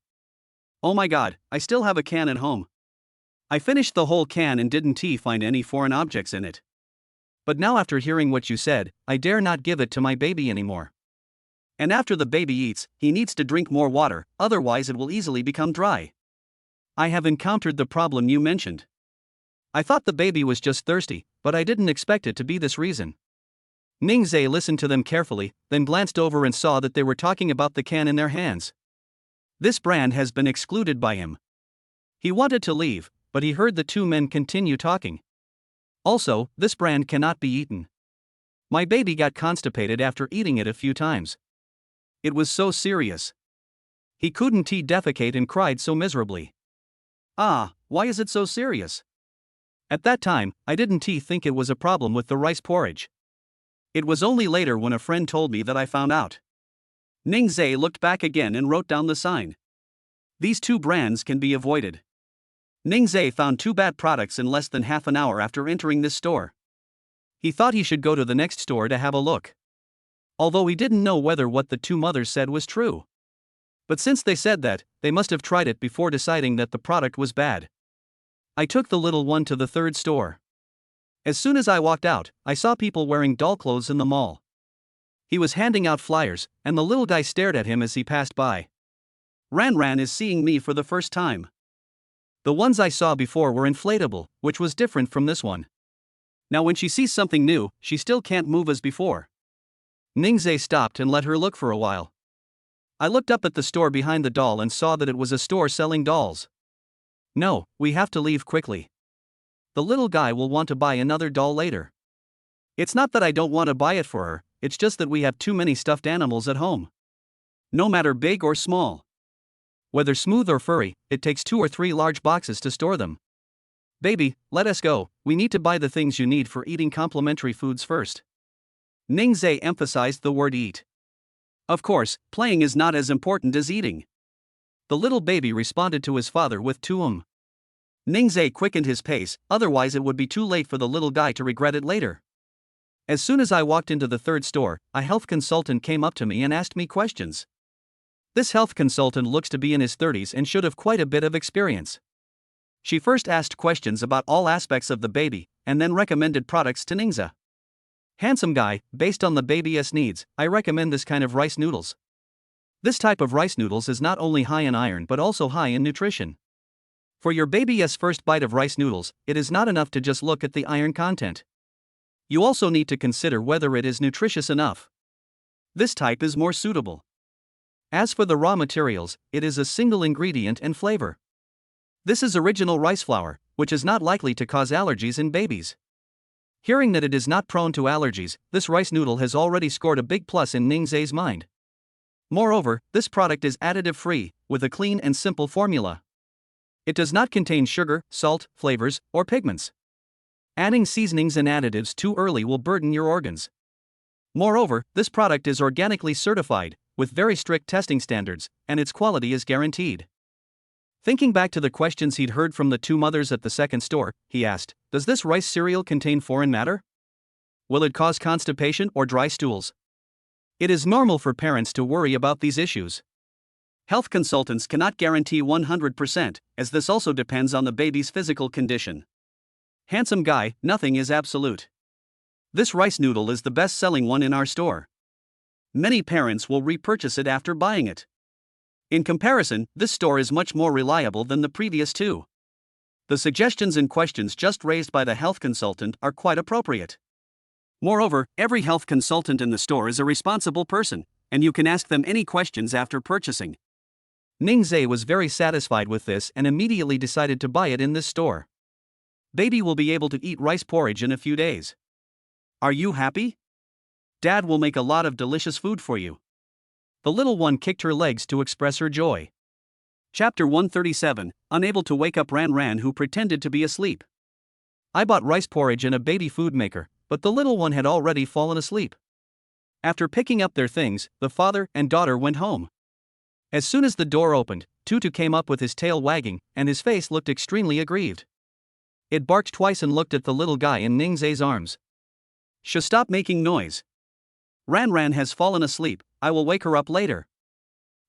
Oh my God, I still have a can at home. I finished the whole can and didn't find any foreign objects in it. But now after hearing what you said, I dare not give it to my baby anymore. And after the baby eats, he needs to drink more water, otherwise it will easily become dry. I have encountered the problem you mentioned. I thought the baby was just thirsty, but I didn't expect it to be this reason. Ningzhe listened to them carefully, then glanced over and saw that they were talking about the can in their hands. This brand has been excluded by him. He wanted to leave, but he heard the 2 men continue talking. Also, this brand cannot be eaten. My baby got constipated after eating it a few times. It was so serious. He couldn't defecate and cried so miserably. Ah, why is it so serious? At that time, I didn't think it was a problem with the rice porridge. It was only later when a friend told me that I found out. Ningzhe looked back again and wrote down the sign. These 2 brands can be avoided. Ningzhe found 2 bad products in less than half an hour after entering this store. He thought he should go to the next store to have a look. Although he didn't know whether what the 2 mothers said was true. But since they said that, they must have tried it before deciding that the product was bad. I took the little one to the 3rd store. As soon as I walked out, I saw people wearing doll clothes in the mall. He was handing out flyers, and the little guy stared at him as he passed by. Ran is seeing me for the first time. The ones I saw before were inflatable, which was different from this one. Now when she sees something new, she still can't move as before. Ningzhe stopped and let her look for a while. I looked up at the store behind the doll and saw that it was a store selling dolls. No, we have to leave quickly. The little guy will want to buy another doll later. It's not that I don't want to buy it for her, it's just that we have too many stuffed animals at home. No matter big or small. Whether smooth or furry, it takes 2 or 3 large boxes to store them. Baby, let us go, we need to buy the things you need for eating complementary foods first. Ningzhe emphasized the word eat. Of course, playing is not as important as eating. The little baby responded to his father with tuum. Ningzhe quickened his pace, otherwise it would be too late for the little guy to regret it later. As soon as I walked into the 3rd store, a health consultant came up to me and asked me questions. This health consultant looks to be in his 30s and should have quite a bit of experience. She first asked questions about all aspects of the baby, and then recommended products to Ningzhe. Handsome guy, based on the baby's needs, I recommend this kind of rice noodles. This type of rice noodles is not only high in iron but also high in nutrition. For your baby's first bite of rice noodles, it is not enough to just look at the iron content. You also need to consider whether it is nutritious enough. This type is more suitable. As for the raw materials, it is a single ingredient and flavor. This is original rice flour, which is not likely to cause allergies in babies. Hearing that it is not prone to allergies, this rice noodle has already scored a big plus in Ningzhe's mind. Moreover, this product is additive-free, with a clean and simple formula. It does not contain sugar, salt, flavors, or pigments. Adding seasonings and additives too early will burden your organs. Moreover, this product is organically certified, with very strict testing standards, and its quality is guaranteed. Thinking back to the questions he'd heard from the 2 mothers at the second store, he asked, "Does this rice cereal contain foreign matter? Will it cause constipation or dry stools? It is normal for parents to worry about these issues. Health consultants cannot guarantee 100%, as this also depends on the baby's physical condition. Handsome guy, nothing is absolute. This rice noodle is the best-selling one in our store. Many parents will repurchase it after buying it. In comparison, this store is much more reliable than the previous two. The suggestions and questions just raised by the health consultant are quite appropriate. Moreover, every health consultant in the store is a responsible person, and you can ask them any questions after purchasing. Ningzhe was very satisfied with this and immediately decided to buy it in this store. Baby will be able to eat rice porridge in a few days. Are you happy? Dad will make a lot of delicious food for you. The little one kicked her legs to express her joy. Chapter 137, Unable to wake up Ran, who pretended to be asleep. I bought rice porridge and a baby food maker, but the little one had already fallen asleep. After picking up their things, the father and daughter went home. As soon as the door opened, Tutu came up with his tail wagging, and his face looked extremely aggrieved. It barked twice and looked at the little guy in Ningzhe's arms. Stop making noise. Ran has fallen asleep, I will wake her up later.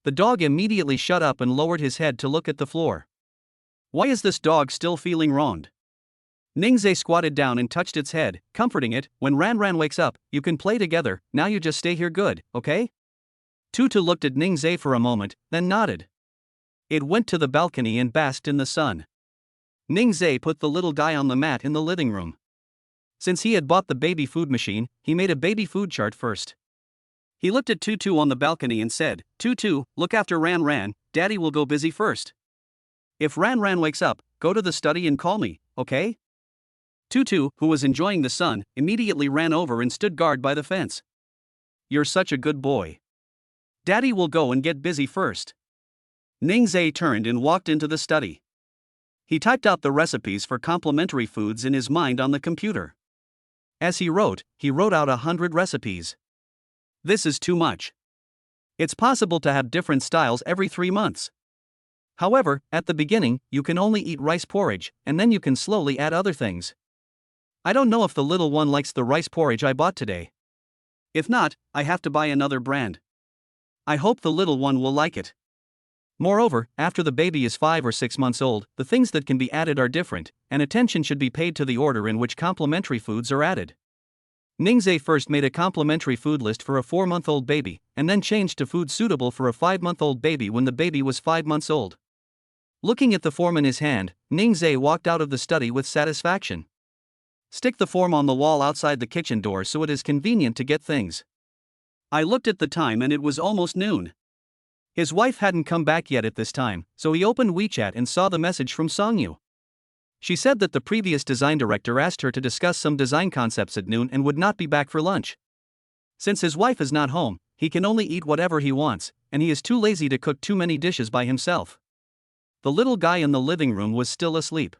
The dog immediately shut up and lowered his head to look at the floor. Why is this dog still feeling wronged? Ningzhe squatted down and touched its head, comforting it. When Ran wakes up, you can play together, now you just stay here good, okay? Tutu looked at Ningzhe for a moment, then nodded. It went to the balcony and basked in the sun. Ningzhe put the little guy on the mat in the living room. Since he had bought the baby food machine, he made a baby food chart first. He looked at Tutu on the balcony and said, Tutu, look after Ran, Daddy will go busy first. If Ran wakes up, go to the study and call me, okay? Tutu, who was enjoying the sun, immediately ran over and stood guard by the fence. You're such a good boy. Daddy will go and get busy first. Ningzhe turned and walked into the study. He typed out the recipes for complementary foods in his mind on the computer. As he wrote out 100 recipes. This is too much. It's possible to have different styles every 3 months. However, at the beginning, you can only eat rice porridge, and then you can slowly add other things. I don't know if the little one likes the rice porridge I bought today. If not, I have to buy another brand. I hope the little one will like it. Moreover, after the baby is 5 or 6 months old, the things that can be added are different, and attention should be paid to the order in which complementary foods are added. Ningzhe first made a complementary food list for a 4-month-old baby, and then changed to food suitable for a 5-month-old baby when the baby was 5 months old. Looking at the form in his hand, Ningzhe walked out of the study with satisfaction. Stick the form on the wall outside the kitchen door so it is convenient to get things. I looked at the time and it was almost noon. His wife hadn't come back yet at this time, so he opened WeChat and saw the message from Songyu. She said that the previous design director asked her to discuss some design concepts at noon and would not be back for lunch. Since his wife is not home, he can only eat whatever he wants, and he is too lazy to cook too many dishes by himself. The little guy in the living room was still asleep.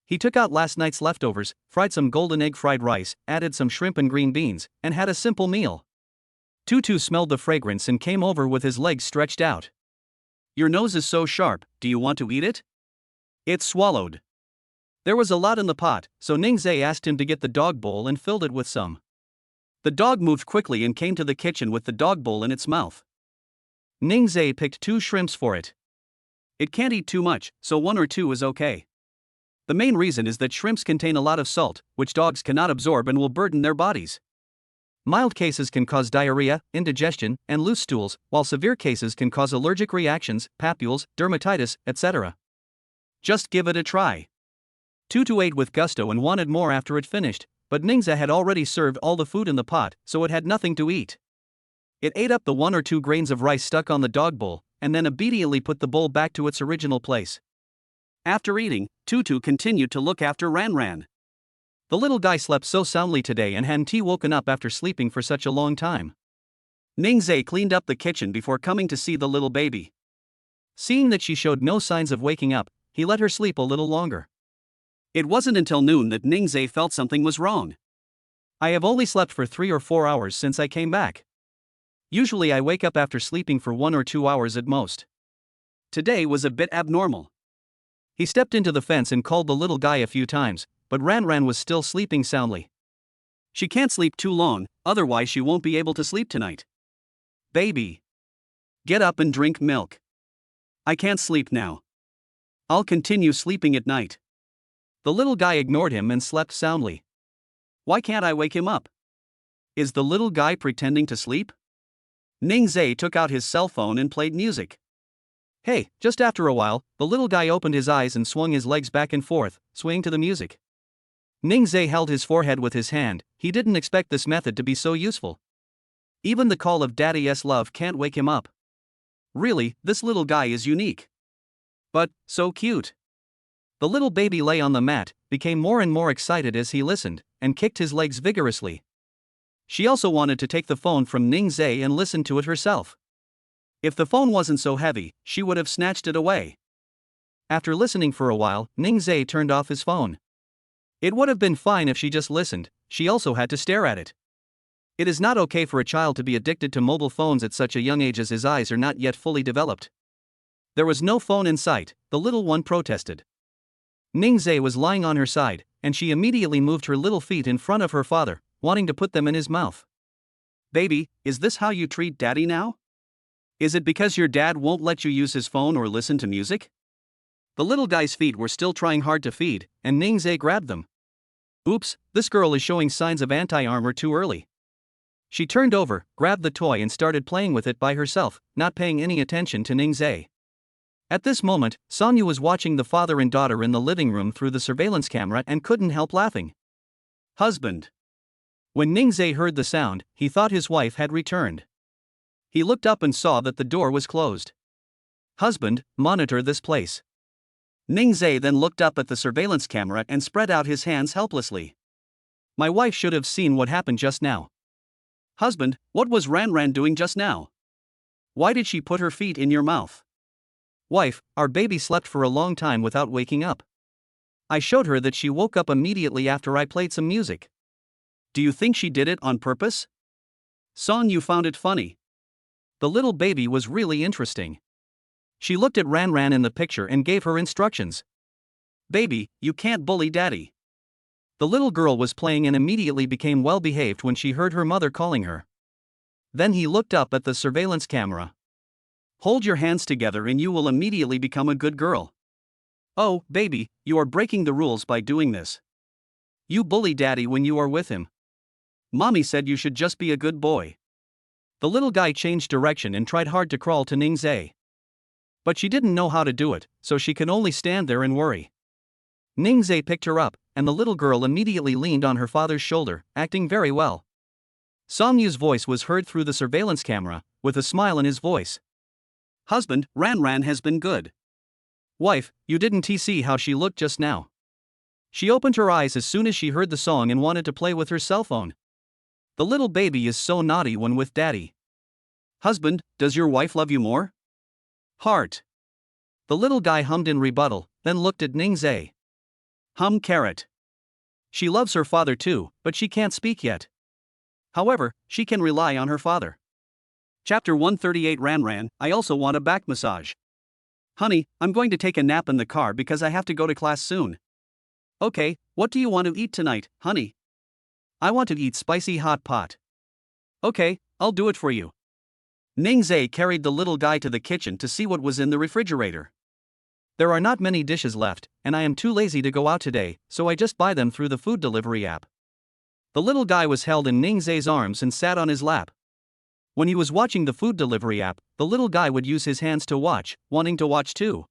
He took out last night's leftovers, fried some golden egg fried rice, added some shrimp and green beans, and had a simple meal. Tutu smelled the fragrance and came over with his legs stretched out. Your nose is so sharp, do you want to eat it? It swallowed. There was a lot in the pot, so Ningzhe asked him to get the dog bowl and filled it with some. The dog moved quickly and came to the kitchen with the dog bowl in its mouth. Ningzhe picked 2 shrimps for it. It can't eat too much, so 1 or 2 is okay. The main reason is that shrimps contain a lot of salt, which dogs cannot absorb and will burden their bodies. Mild cases can cause diarrhea, indigestion, and loose stools, while severe cases can cause allergic reactions, papules, dermatitis, etc. Just give it a try. Tutu ate with gusto and wanted more after it finished, but Ningzhe had already served all the food in the pot, so it had nothing to eat. It ate up the 1 or 2 grains of rice stuck on the dog bowl, and then obediently put the bowl back to its original place. After eating, Tutu continued to look after Ran. The little guy slept so soundly today and hadn't woken up after sleeping for such a long time. Ningzhe cleaned up the kitchen before coming to see the little baby. Seeing that she showed no signs of waking up, he let her sleep a little longer. It wasn't until noon that Ningzhe felt something was wrong. I have only slept for 3 or 4 hours since I came back. Usually I wake up after sleeping for 1 or 2 hours at most. Today was a bit abnormal. He stepped into the fence and called the little guy a few times, but Ran was still sleeping soundly. She can't sleep too long, otherwise she won't be able to sleep tonight. Baby, get up and drink milk. I can't sleep now. I'll continue sleeping at night. The little guy ignored him and slept soundly. Why can't I wake him up? Is the little guy pretending to sleep? Ningzhe took out his cell phone and played music. Hey, just after a while, the little guy opened his eyes and swung his legs back and forth, swaying to the music. Ningzhe held his forehead with his hand. He didn't expect this method to be so useful. Even the call of Daddy's love can't wake him up. Really, this little guy is unique. But, so cute. The little baby lay on the mat, became more and more excited as he listened, and kicked his legs vigorously. She also wanted to take the phone from Ningzhe and listen to it herself. If the phone wasn't so heavy, she would have snatched it away. After listening for a while, Ningzhe turned off his phone. It would have been fine if she just listened. She also had to stare at it. It is not okay for a child to be addicted to mobile phones at such a young age as his eyes are not yet fully developed. There was no phone in sight, the little one protested. Ningzhe was lying on her side, and she immediately moved her little feet in front of her father, wanting to put them in his mouth. Baby, is this how you treat daddy now? Is it because your dad won't let you use his phone or listen to music? The little guy's feet were still trying hard to feed, and Ningzhe grabbed them. Oops, this girl is showing signs of anti-armor too early. She turned over, grabbed the toy and started playing with it by herself, not paying any attention to Ningzhe. At this moment, Sonya was watching the father and daughter in the living room through the surveillance camera and couldn't help laughing. Husband. When Ningzhe heard the sound, he thought his wife had returned. He looked up and saw that the door was closed. Husband, monitor this place. Ningzhe then looked up at the surveillance camera and spread out his hands helplessly. My wife should have seen what happened just now. Husband, what was Ranran doing just now? Why did she put her feet in your mouth? Wife, our baby slept for a long time without waking up. I showed her that she woke up immediately after I played some music. Do you think she did it on purpose? Son, you found it funny. The little baby was really interesting. She looked at Ranran in the picture and gave her instructions. Baby, you can't bully daddy. The little girl was playing and immediately became well behaved when she heard her mother calling her. Then he looked up at the surveillance camera. Hold your hands together and you will immediately become a good girl. Oh, baby, you are breaking the rules by doing this. You bully daddy when you are with him. Mommy said you should just be a good boy. The little guy changed direction and tried hard to crawl to Ningzhe. But she didn't know how to do it, so she could only stand there and worry. Ningzhe picked her up, and the little girl immediately leaned on her father's shoulder, acting very well. Songyu's voice was heard through the surveillance camera, with a smile in his voice. Husband, Ranran has been good. Wife, you didn't see how she looked just now. She opened her eyes as soon as she heard the song and wanted to play with her cell phone. The little baby is so naughty when with daddy. Husband, does your wife love you more? Heart. The little guy hummed in rebuttal, then looked at Ningzhe. Carrot. She loves her father too, but she can't speak yet. However, she can rely on her father. Chapter 138 Ranran, I also want a back massage. Honey, I'm going to take a nap in the car because I have to go to class soon. Okay, what do you want to eat tonight, honey? I want to eat spicy hot pot. Okay, I'll do it for you. Ningzhe carried the little guy to the kitchen to see what was in the refrigerator. There are not many dishes left, and I am too lazy to go out today, so I just buy them through the food delivery app. The little guy was held in Ningzhe's arms and sat on his lap. When he was watching the food delivery app, the little guy would use his hands to watch, wanting to watch too.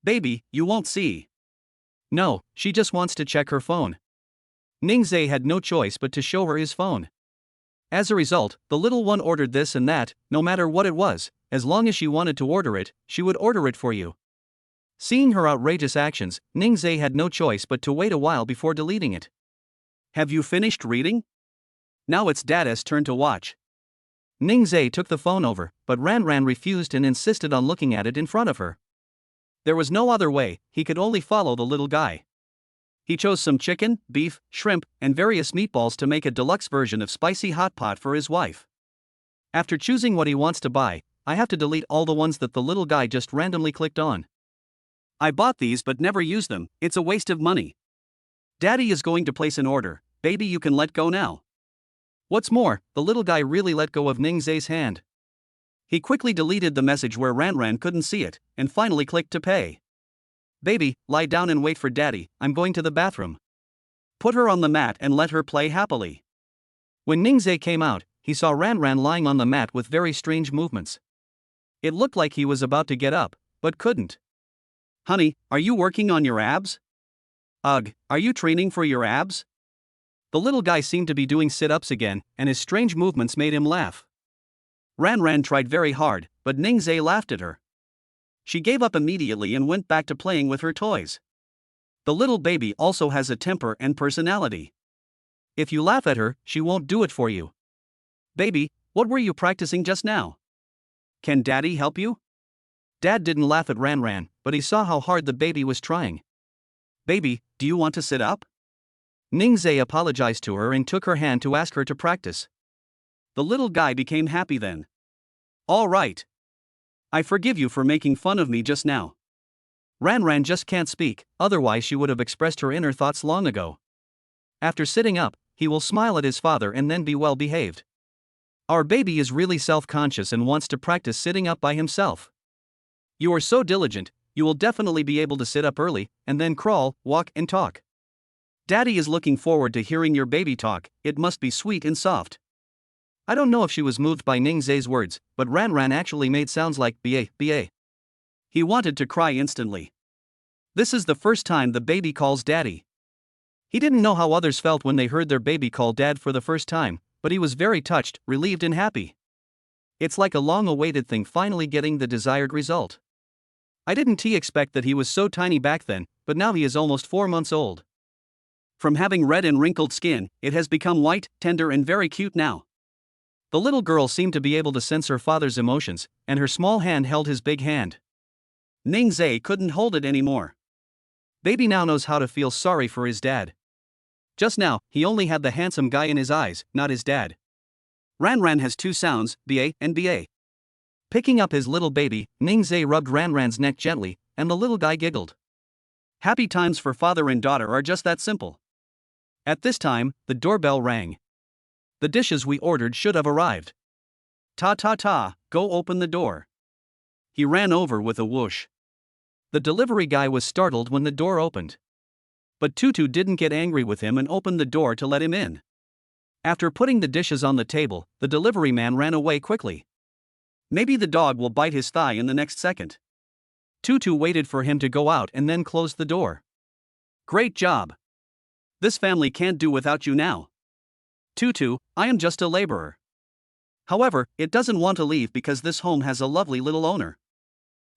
Baby, you won't see. No, she just wants to check her phone. Ningzhe had no choice but to show her his phone. As a result, the little one ordered this and that, no matter what it was, as long as she wanted to order it, she would order it for you. Seeing her outrageous actions, Ningzhe had no choice but to wait a while before deleting it. Have you finished reading? Now it's Dada's turn to watch. Ningzhe took the phone over, but Ranran refused and insisted on looking at it in front of her. There was no other way, he could only follow the little guy. He chose some chicken, beef, shrimp, and various meatballs to make a deluxe version of spicy hot pot for his wife. After choosing what he wants to buy, I have to delete all the ones that the little guy just randomly clicked on. I bought these but never used them, it's a waste of money. Daddy is going to place an order, baby you can let go now. What's more, the little guy really let go of Ningzhe's hand. He quickly deleted the message where Ran couldn't see it, and finally clicked to pay. Baby, lie down and wait for daddy, I'm going to the bathroom. Put her on the mat and let her play happily. When Ningzai came out, he saw Ran lying on the mat with very strange movements. It looked like he was about to get up, but couldn't. Honey, are you working on your abs? Ugh, are you training for your abs? The little guy seemed to be doing sit-ups again, and his strange movements made him laugh. Ran tried very hard, but Ningzai laughed at her. She gave up immediately and went back to playing with her toys. The little baby also has a temper and personality. If you laugh at her, she won't do it for you. Baby, what were you practicing just now? Can daddy help you? Dad didn't laugh at Ran, but he saw how hard the baby was trying. Baby, do you want to sit up? Ningzai apologized to her and took her hand to ask her to practice. The little guy became happy then. All right. I forgive you for making fun of me just now. Ran just can't speak, otherwise she would have expressed her inner thoughts long ago. After sitting up, he will smile at his father and then be well behaved. Our baby is really self-conscious and wants to practice sitting up by himself. You are so diligent, you will definitely be able to sit up early, and then crawl, walk and talk. Daddy is looking forward to hearing your baby talk, it must be sweet and soft. I don't know if she was moved by Ningzai's words, but Ran actually made sounds like ba. He wanted to cry instantly. This is the first time the baby calls daddy. He didn't know how others felt when they heard their baby call dad for the first time, but he was very touched, relieved and happy. It's like a long-awaited thing finally getting the desired result. I didn't expect that he was so tiny back then, but now he is almost 4 months old. From having red and wrinkled skin, it has become white, tender and very cute now. The little girl seemed to be able to sense her father's emotions, and her small hand held his big hand. Ningzai couldn't hold it anymore. Baby now knows how to feel sorry for his dad. Just now, he only had the handsome guy in his eyes, not his dad. Ran has two sounds, ba and ba. Picking up his little baby, Ningzai rubbed Ran's neck gently, and the little guy giggled. Happy times for father and daughter are just that simple. At this time, the doorbell rang. The dishes we ordered should have arrived. Ta, go open the door. He ran over with a whoosh. The delivery guy was startled when the door opened. But Tutu didn't get angry with him and opened the door to let him in. After putting the dishes on the table, the delivery man ran away quickly. Maybe the dog will bite his thigh in the next second. Tutu waited for him to go out and then closed the door. Great job. This family can't do without you now. Tutu, I am just a laborer. However, it doesn't want to leave because this home has a lovely little owner.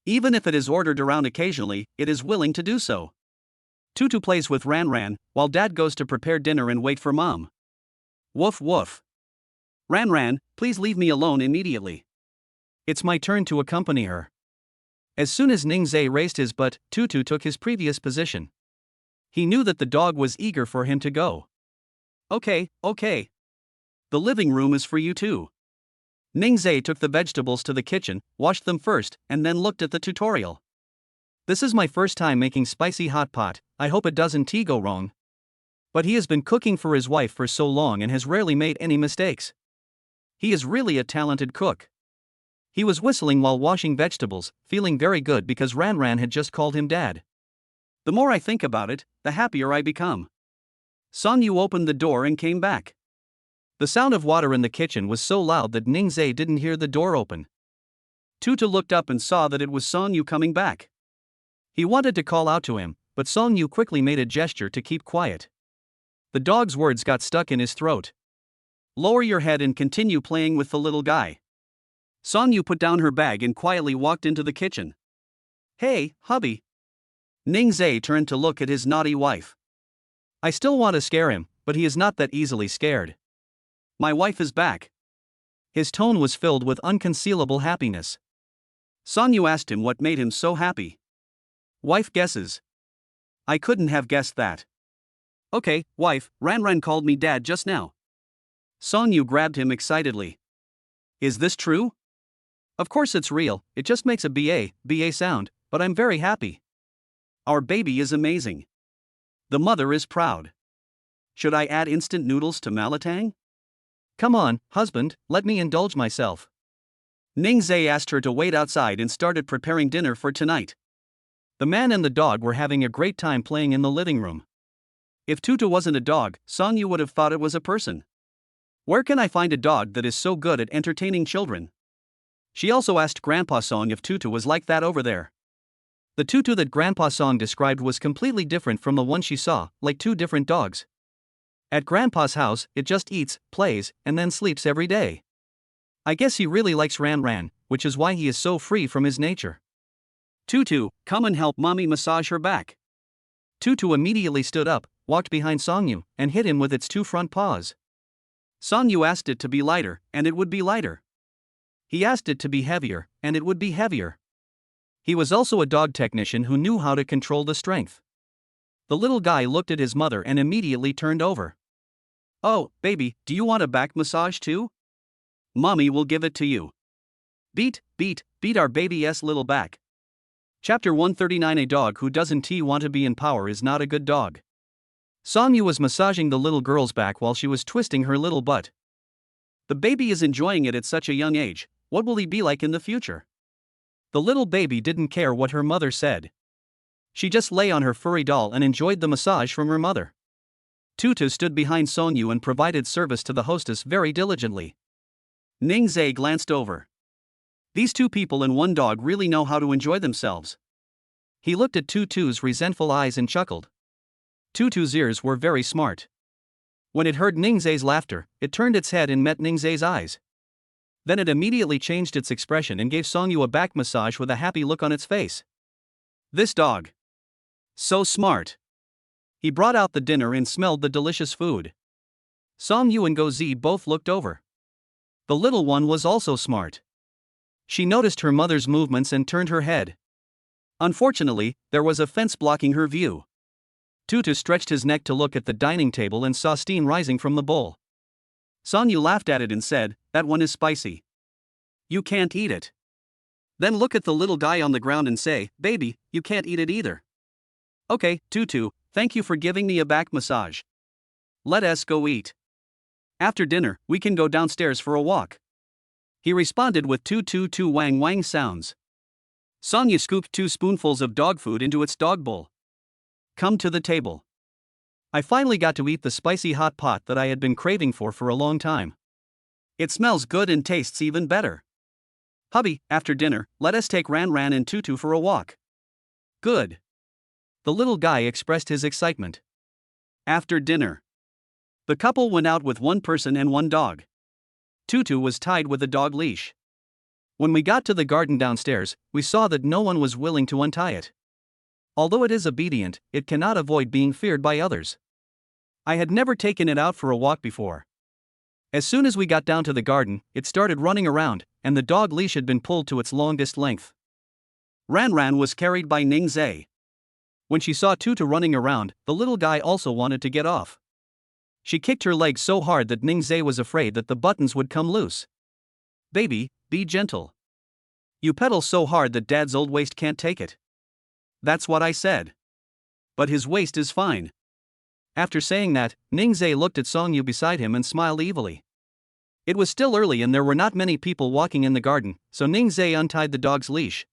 Even if it is ordered around occasionally, it is willing to do so. Tutu plays with Ran, while dad goes to prepare dinner and wait for mom. Woof woof. Ran, please leave me alone immediately. It's my turn to accompany her. As soon as Ningzai raised his butt, Tutu took his previous position. He knew that the dog was eager for him to go. Okay. The living room is for you too. Ningzai took the vegetables to the kitchen, washed them first, and then looked at the tutorial. This is my first time making spicy hot pot, I hope it doesn't go wrong. But he has been cooking for his wife for so long and has rarely made any mistakes. He is really a talented cook. He was whistling while washing vegetables, feeling very good because Ran had just called him dad. The more I think about it, the happier I become. Sonyu opened the door and came back. The sound of water in the kitchen was so loud that Ningzai didn't hear the door open. Tutu looked up and saw that it was Sonyu coming back. He wanted to call out to him, but Sonyu quickly made a gesture to keep quiet. The dog's words got stuck in his throat. Lower your head and continue playing with the little guy. Sonyu put down her bag and quietly walked into the kitchen. Hey, hubby. Ningzai turned to look at his naughty wife. I still want to scare him, but he is not that easily scared. My wife is back. His tone was filled with unconcealable happiness. Sonyu asked him what made him so happy. Wife guesses. I couldn't have guessed that. Okay, wife, Ran called me dad just now. Sonyu grabbed him excitedly. Is this true? Of course it's real, it just makes a ba sound, but I'm very happy. Our baby is amazing. The mother is proud. Should I add instant noodles to Malatang? Come on, husband, let me indulge myself. Ningzai asked her to wait outside and started preparing dinner for tonight. The man and the dog were having a great time playing in the living room. If Tutu wasn't a dog, Songyu would have thought it was a person. Where can I find a dog that is so good at entertaining children? She also asked Grandpa Song if Tutu was like that over there. The Tutu that Grandpa Song described was completely different from the one she saw, like two different dogs. At Grandpa's house, it just eats, plays, and then sleeps every day. I guess he really likes Ran Ran, which is why he is so free from his nature. Tutu, come and help mommy massage her back. Tutu immediately stood up, walked behind Songyu, and hit him with its two front paws. Songyu asked it to be lighter, and it would be lighter. He asked it to be heavier, and it would be heavier. He was also a dog technician who knew how to control the strength. The little guy looked at his mother and immediately turned over. Oh, baby, do you want a back massage too? Mommy will give it to you. Beat our baby's little back. Chapter 139. A dog who doesn't want to be in power is not a good dog. Songyu was massaging the little girl's back while she was twisting her little butt. The baby is enjoying it at such a young age. What will he be like in the future? The little baby didn't care what her mother said. She just lay on her furry doll and enjoyed the massage from her mother. Tutu stood behind Songyu and provided service to the hostess very diligently. Ningzai glanced over. These two people and one dog really know how to enjoy themselves. He looked at Tutu's resentful eyes and chuckled. Tutu's ears were very smart. When it heard Ningzai's laughter, it turned its head and met Ningzai's eyes. Then it immediately changed its expression and gave Songyu a back massage with a happy look on its face. This dog. So smart. He brought out the dinner and smelled the delicious food. Songyu and Gozi both looked over. The little one was also smart. She noticed her mother's movements and turned her head. Unfortunately, there was a fence blocking her view. Tutu stretched his neck to look at the dining table and saw steam rising from the bowl. Songyu laughed at it and said, "That one is spicy. You can't eat it." Then look at the little guy on the ground and say, "Baby, you can't eat it either." Okay, Tutu, thank you for giving me a back massage. Let us go eat. After dinner, we can go downstairs for a walk. He responded with two wang wang sounds. Songyu scooped 2 spoonfuls of dog food into its dog bowl. Come to the table. I finally got to eat the spicy hot pot that I had been craving for a long time. It smells good and tastes even better. Hubby, after dinner, let us take Ran Ran and Tutu for a walk. Good. The little guy expressed his excitement. After dinner, the couple went out with one person and one dog. Tutu was tied with a dog leash. When we got to the garden downstairs, we saw that no one was willing to untie it. Although it is obedient, it cannot avoid being feared by others. I had never taken it out for a walk before. As soon as we got down to the garden, it started running around, and the dog leash had been pulled to its longest length. Ran Ran was carried by Ningzai. When she saw Tutu running around, the little guy also wanted to get off. She kicked her leg so hard that Ningzai was afraid that the buttons would come loose. Baby, be gentle. You pedal so hard that Dad's old waist can't take it. That's what I said. But his waist is fine. After saying that, Ningzai looked at Songyu beside him and smiled evilly. It was still early and there were not many people walking in the garden, so Ningzai untied the dog's leash.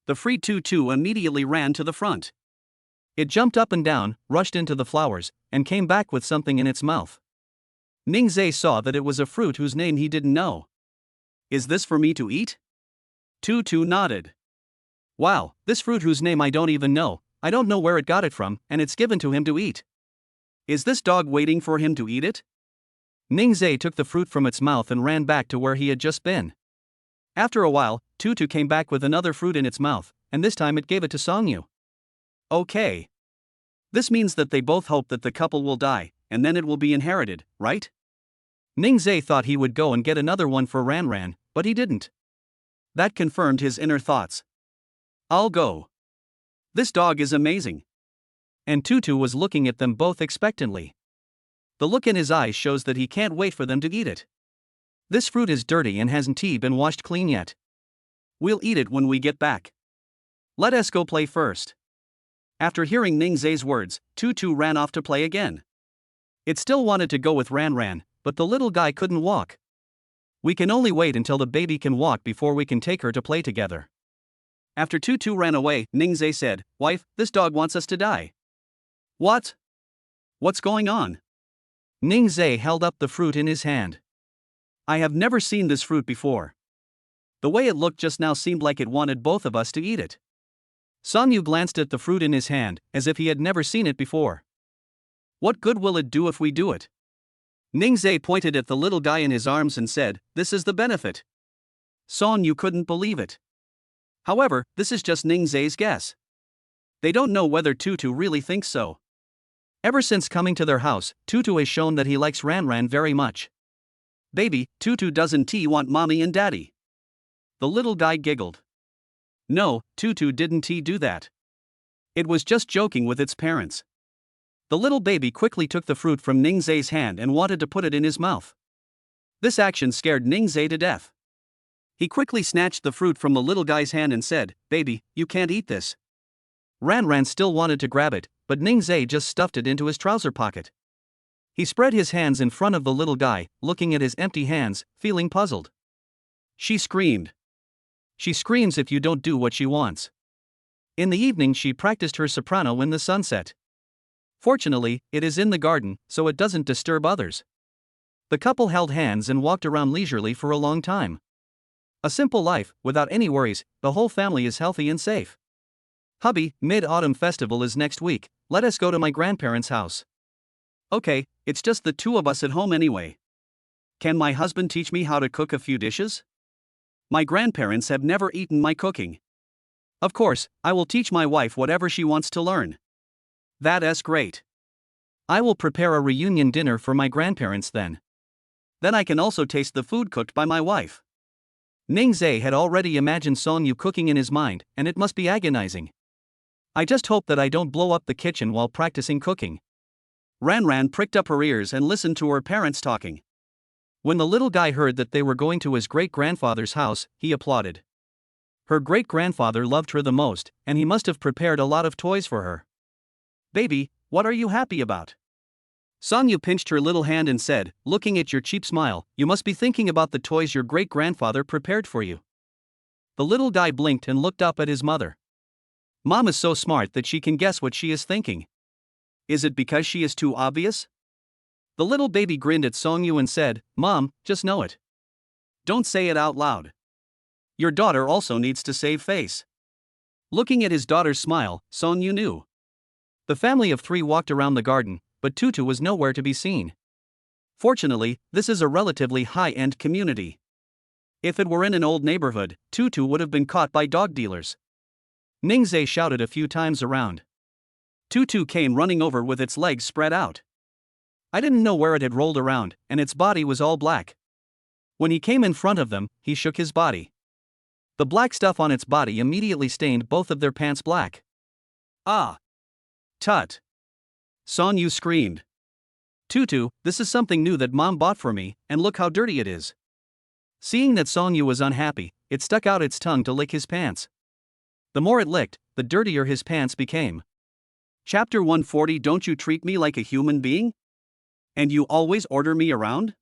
The free Tutu immediately ran to the front. It jumped up and down, rushed into the flowers, and came back with something in its mouth. Ningzai saw that it was a fruit whose name he didn't know. Is this for me to eat? Tutu nodded. Wow, this fruit whose name I don't even know, I don't know where it got it from, and it's given to him to eat. Is this dog waiting for him to eat it? Ningzai took the fruit from its mouth and ran back to where he had just been. After a while, Tutu came back with another fruit in its mouth, and this time it gave it to Songyu. Okay. This means that they both hope that the couple will die, and then it will be inherited, right? Ningzai thought he would go and get another one for Ran Ran, but he didn't. That confirmed his inner thoughts. I'll go. This dog is amazing. And Tutu was looking at them both expectantly. The look in his eyes shows that he can't wait for them to eat it. This fruit is dirty and hasn't been washed clean yet. We'll eat it when we get back. Let us go play first. After hearing Ningzai's words, Tutu ran off to play again. It still wanted to go with Ran Ran, but the little guy couldn't walk. We can only wait until the baby can walk before we can take her to play together. After Tutu ran away, Ningzhe said, "Wife, this dog wants us to die." What? What's going on? Ningzhe held up the fruit in his hand. I have never seen this fruit before. The way it looked just now seemed like it wanted both of us to eat it. Songyu glanced at the fruit in his hand, as if he had never seen it before. What good will it do if we do it? Ningzhe pointed at the little guy in his arms and said, "This is the benefit." Songyu couldn't believe it. However, this is just Ningzhe's guess. They don't know whether Tutu really thinks so. Ever since coming to their house, Tutu has shown that he likes Ranran very much. "Baby, Tutu doesn't want mommy and daddy?" The little guy giggled. No, Tutu didn't do that. It was just joking with its parents. The little baby quickly took the fruit from Ningzhe's hand and wanted to put it in his mouth. This action scared Ningzhe to death. He quickly snatched the fruit from the little guy's hand and said, "Baby, you can't eat this." Ranran still wanted to grab it, but Ningzhe just stuffed it into his trouser pocket. He spread his hands in front of the little guy, looking at his empty hands, feeling puzzled. She screamed. She screams if you don't do what she wants. In the evening she practiced her soprano in the sunset. Fortunately, it is in the garden, so it doesn't disturb others. The couple held hands and walked around leisurely for a long time. A simple life, without any worries, the whole family is healthy and safe. "Hubby, Mid-Autumn Festival is next week, let us go to my grandparents' house." "Okay, it's just the two of us at home anyway. Can my husband teach me how to cook a few dishes? My grandparents have never eaten my cooking." "Of course, I will teach my wife whatever she wants to learn." "That's great. I will prepare a reunion dinner for my grandparents then. Then I can also taste the food cooked by my wife." Ningzhe had already imagined Songyu cooking in his mind, and it must be agonizing. "I just hope that I don't blow up the kitchen while practicing cooking." Ranran pricked up her ears and listened to her parents talking. When the little guy heard that they were going to his great-grandfather's house, he applauded. Her great-grandfather loved her the most, and he must have prepared a lot of toys for her. "Baby, what are you happy about?" Songyu pinched her little hand and said, looking at your cheap smile, "You must be thinking about the toys your great-grandfather prepared for you." The little guy blinked and looked up at his mother. Mom is so smart that she can guess what she is thinking. Is it because she is too obvious? The little baby grinned at Songyu and said, "Mom, just know it. Don't say it out loud. Your daughter also needs to save face." Looking at his daughter's smile, Songyu knew. The family of three walked around the garden, but Tutu was nowhere to be seen. Fortunately, this is a relatively high-end community. If it were in an old neighborhood, Tutu would have been caught by dog dealers. Ningzhe shouted a few times around. Tutu came running over with its legs spread out. I didn't know where it had rolled around, and its body was all black. When he came in front of them, he shook his body. The black stuff on its body immediately stained both of their pants black. "Ah! Tut!" Songyu screamed. "Tutu, this is something new that Mom bought for me, and look how dirty it is." Seeing that Songyu was unhappy, it stuck out its tongue to lick his pants. The more it licked, the dirtier his pants became. Chapter 140. Don't you treat me like a human being? And you always order me around?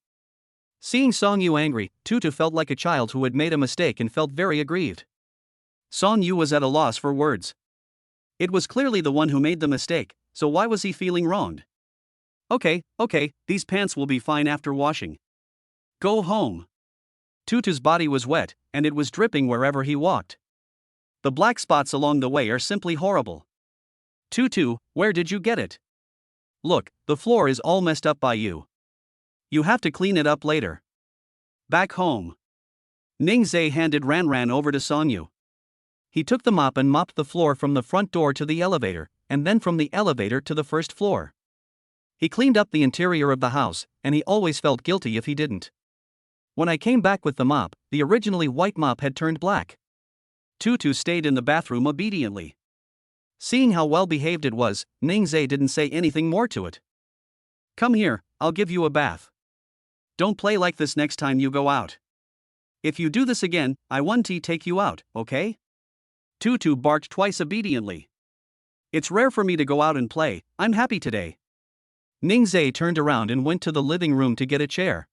Seeing Songyu angry, Tutu felt like a child who had made a mistake and felt very aggrieved. Songyu was at a loss for words. It was clearly the one who made the mistake, so why was he feeling wronged? Okay, these pants will be fine after washing. Go home." Tutu's body was wet, and it was dripping wherever he walked. The black spots along the way are simply horrible. "Tutu, where did you get it? Look, the floor is all messed up by you. You have to clean it up later." Back home, Ningzhe handed Ranran over to Songyu. He took the mop and mopped the floor from the front door to the elevator, and then from the elevator to the first floor. He cleaned up the interior of the house, and he always felt guilty if he didn't. When I came back with the mop, the originally white mop had turned black. Tutu stayed in the bathroom obediently. Seeing how well behaved it was, Ningzhe didn't say anything more to it. "Come here, I'll give you a bath. Don't play like this next time you go out. If you do this again, I won't take you out, okay?" Tutu barked twice obediently. "It's rare for me to go out and play, I'm happy today." Ningzhe turned around and went to the living room to get a chair.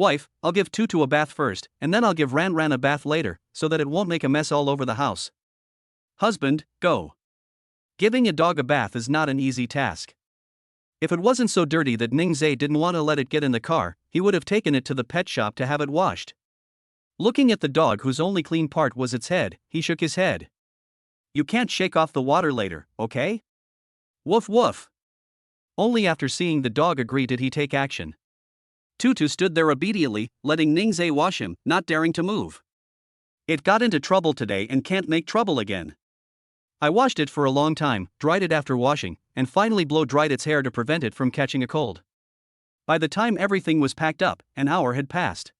Wife, I'll give Tutu a bath first, and then I'll give Ran Ran a bath later, so that it won't make a mess all over the house. Husband, go. Giving a dog a bath is not an easy task. If it wasn't so dirty that Ningzai didn't want to let it get in the car, he would have taken it to the pet shop to have it washed. Looking at the dog whose only clean part was its head, he shook his head. You can't shake off the water later, okay? Woof woof. Only after seeing the dog agree did he take action. Tutu stood there obediently, letting Ningzai wash him, not daring to move. It got into trouble today and can't make trouble again. I washed it for a long time, dried it after washing, and finally blow-dried its hair to prevent it from catching a cold. By the time everything was packed up, an hour had passed.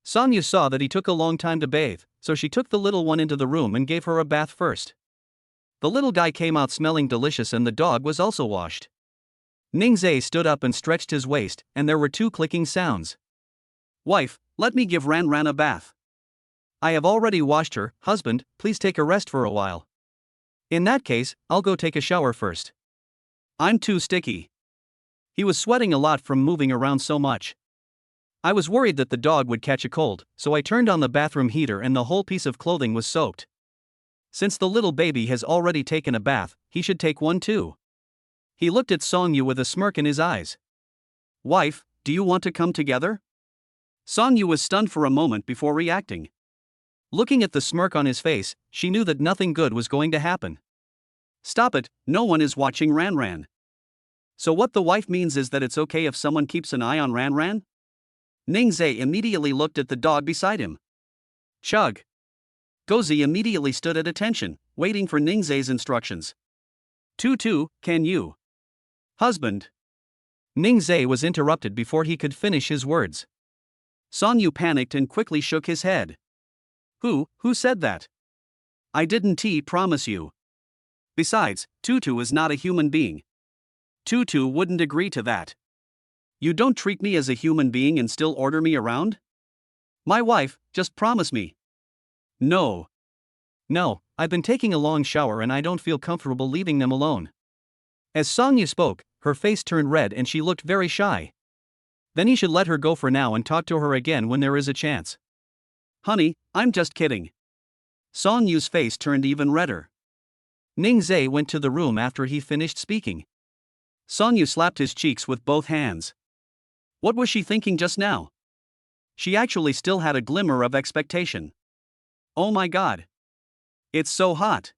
Sonia saw that he took a long time to bathe, so she took the little one into the room and gave her a bath first. The little guy came out smelling delicious and the dog was also washed. Ningzai stood up and stretched his waist, and there were 2 clicking sounds. Wife, let me give Ran Ran a bath. I have already washed her. Husband, please take a rest for a while. In that case, I'll go take a shower first. I'm too sticky. He was sweating a lot from moving around so much. I was worried that the dog would catch a cold, so I turned on the bathroom heater and the whole piece of clothing was soaked. Since the little baby has already taken a bath, he should take one too. He looked at Songyu with a smirk in his eyes. Wife, do you want to come together? Songyu was stunned for a moment before reacting. Looking at the smirk on his face, she knew that nothing good was going to happen. Stop it, no one is watching Ran Ran. So what the wife means is that it's okay if someone keeps an eye on Ran Ran? Ningzai immediately looked at the dog beside him. Chug. Gozi immediately stood at attention, waiting for Ningzai's instructions. Tutu, can you? Husband. Ningzai was interrupted before he could finish his words. Songyu panicked and quickly shook his head. Who said that? I didn't promise you. Besides, Tutu is not a human being. Tutu wouldn't agree to that. You don't treat me as a human being and still order me around? My wife, just promise me. No, I've been taking a long shower and I don't feel comfortable leaving them alone. As Songyu spoke, her face turned red and she looked very shy. Then he should let her go for now and talk to her again when there is a chance. Honey, I'm just kidding. Songyu's face turned even redder. Ningzai went to the room after he finished speaking. Songyu slapped his cheeks with both hands. What was she thinking just now? She actually still had a glimmer of expectation. Oh my god. It's so hot.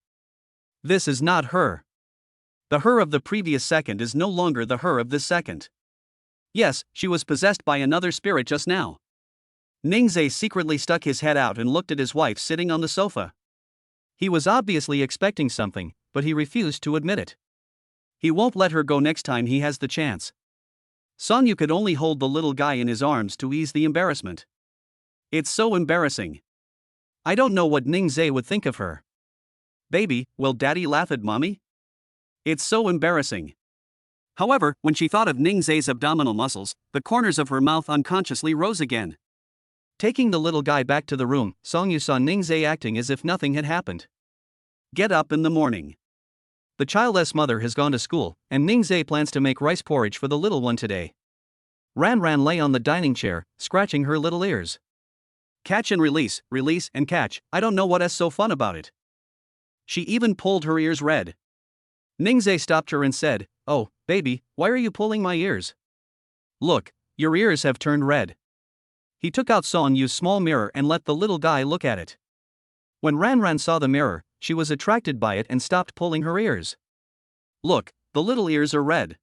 This is not her. The her of the previous second is no longer the her of this second. Yes, she was possessed by another spirit just now. Ningzai secretly stuck his head out and looked at his wife sitting on the sofa. He was obviously expecting something, but he refused to admit it. He won't let her go next time he has the chance. Songyu could only hold the little guy in his arms to ease the embarrassment. It's so embarrassing. I don't know what Ningzai would think of her. Baby, will daddy laugh at mommy? It's so embarrassing. However, when she thought of Ningzai's abdominal muscles, the corners of her mouth unconsciously rose again. Taking the little guy back to the room, Songyu saw Ningzai acting as if nothing had happened. Get up in the morning. The child's mother has gone to school, and Ningzai plans to make rice porridge for the little one today. Ran Ran lay on the dining chair, scratching her little ears. Catch and release and catch, I don't know what's so fun about it. She even pulled her ears red. Ningzai stopped her and said, Oh, baby, why are you pulling my ears? Look, your ears have turned red. He took out Songyu's small mirror and let the little guy look at it. When Ran Ran saw the mirror, she was attracted by it and stopped pulling her ears. Look, the little ears are red.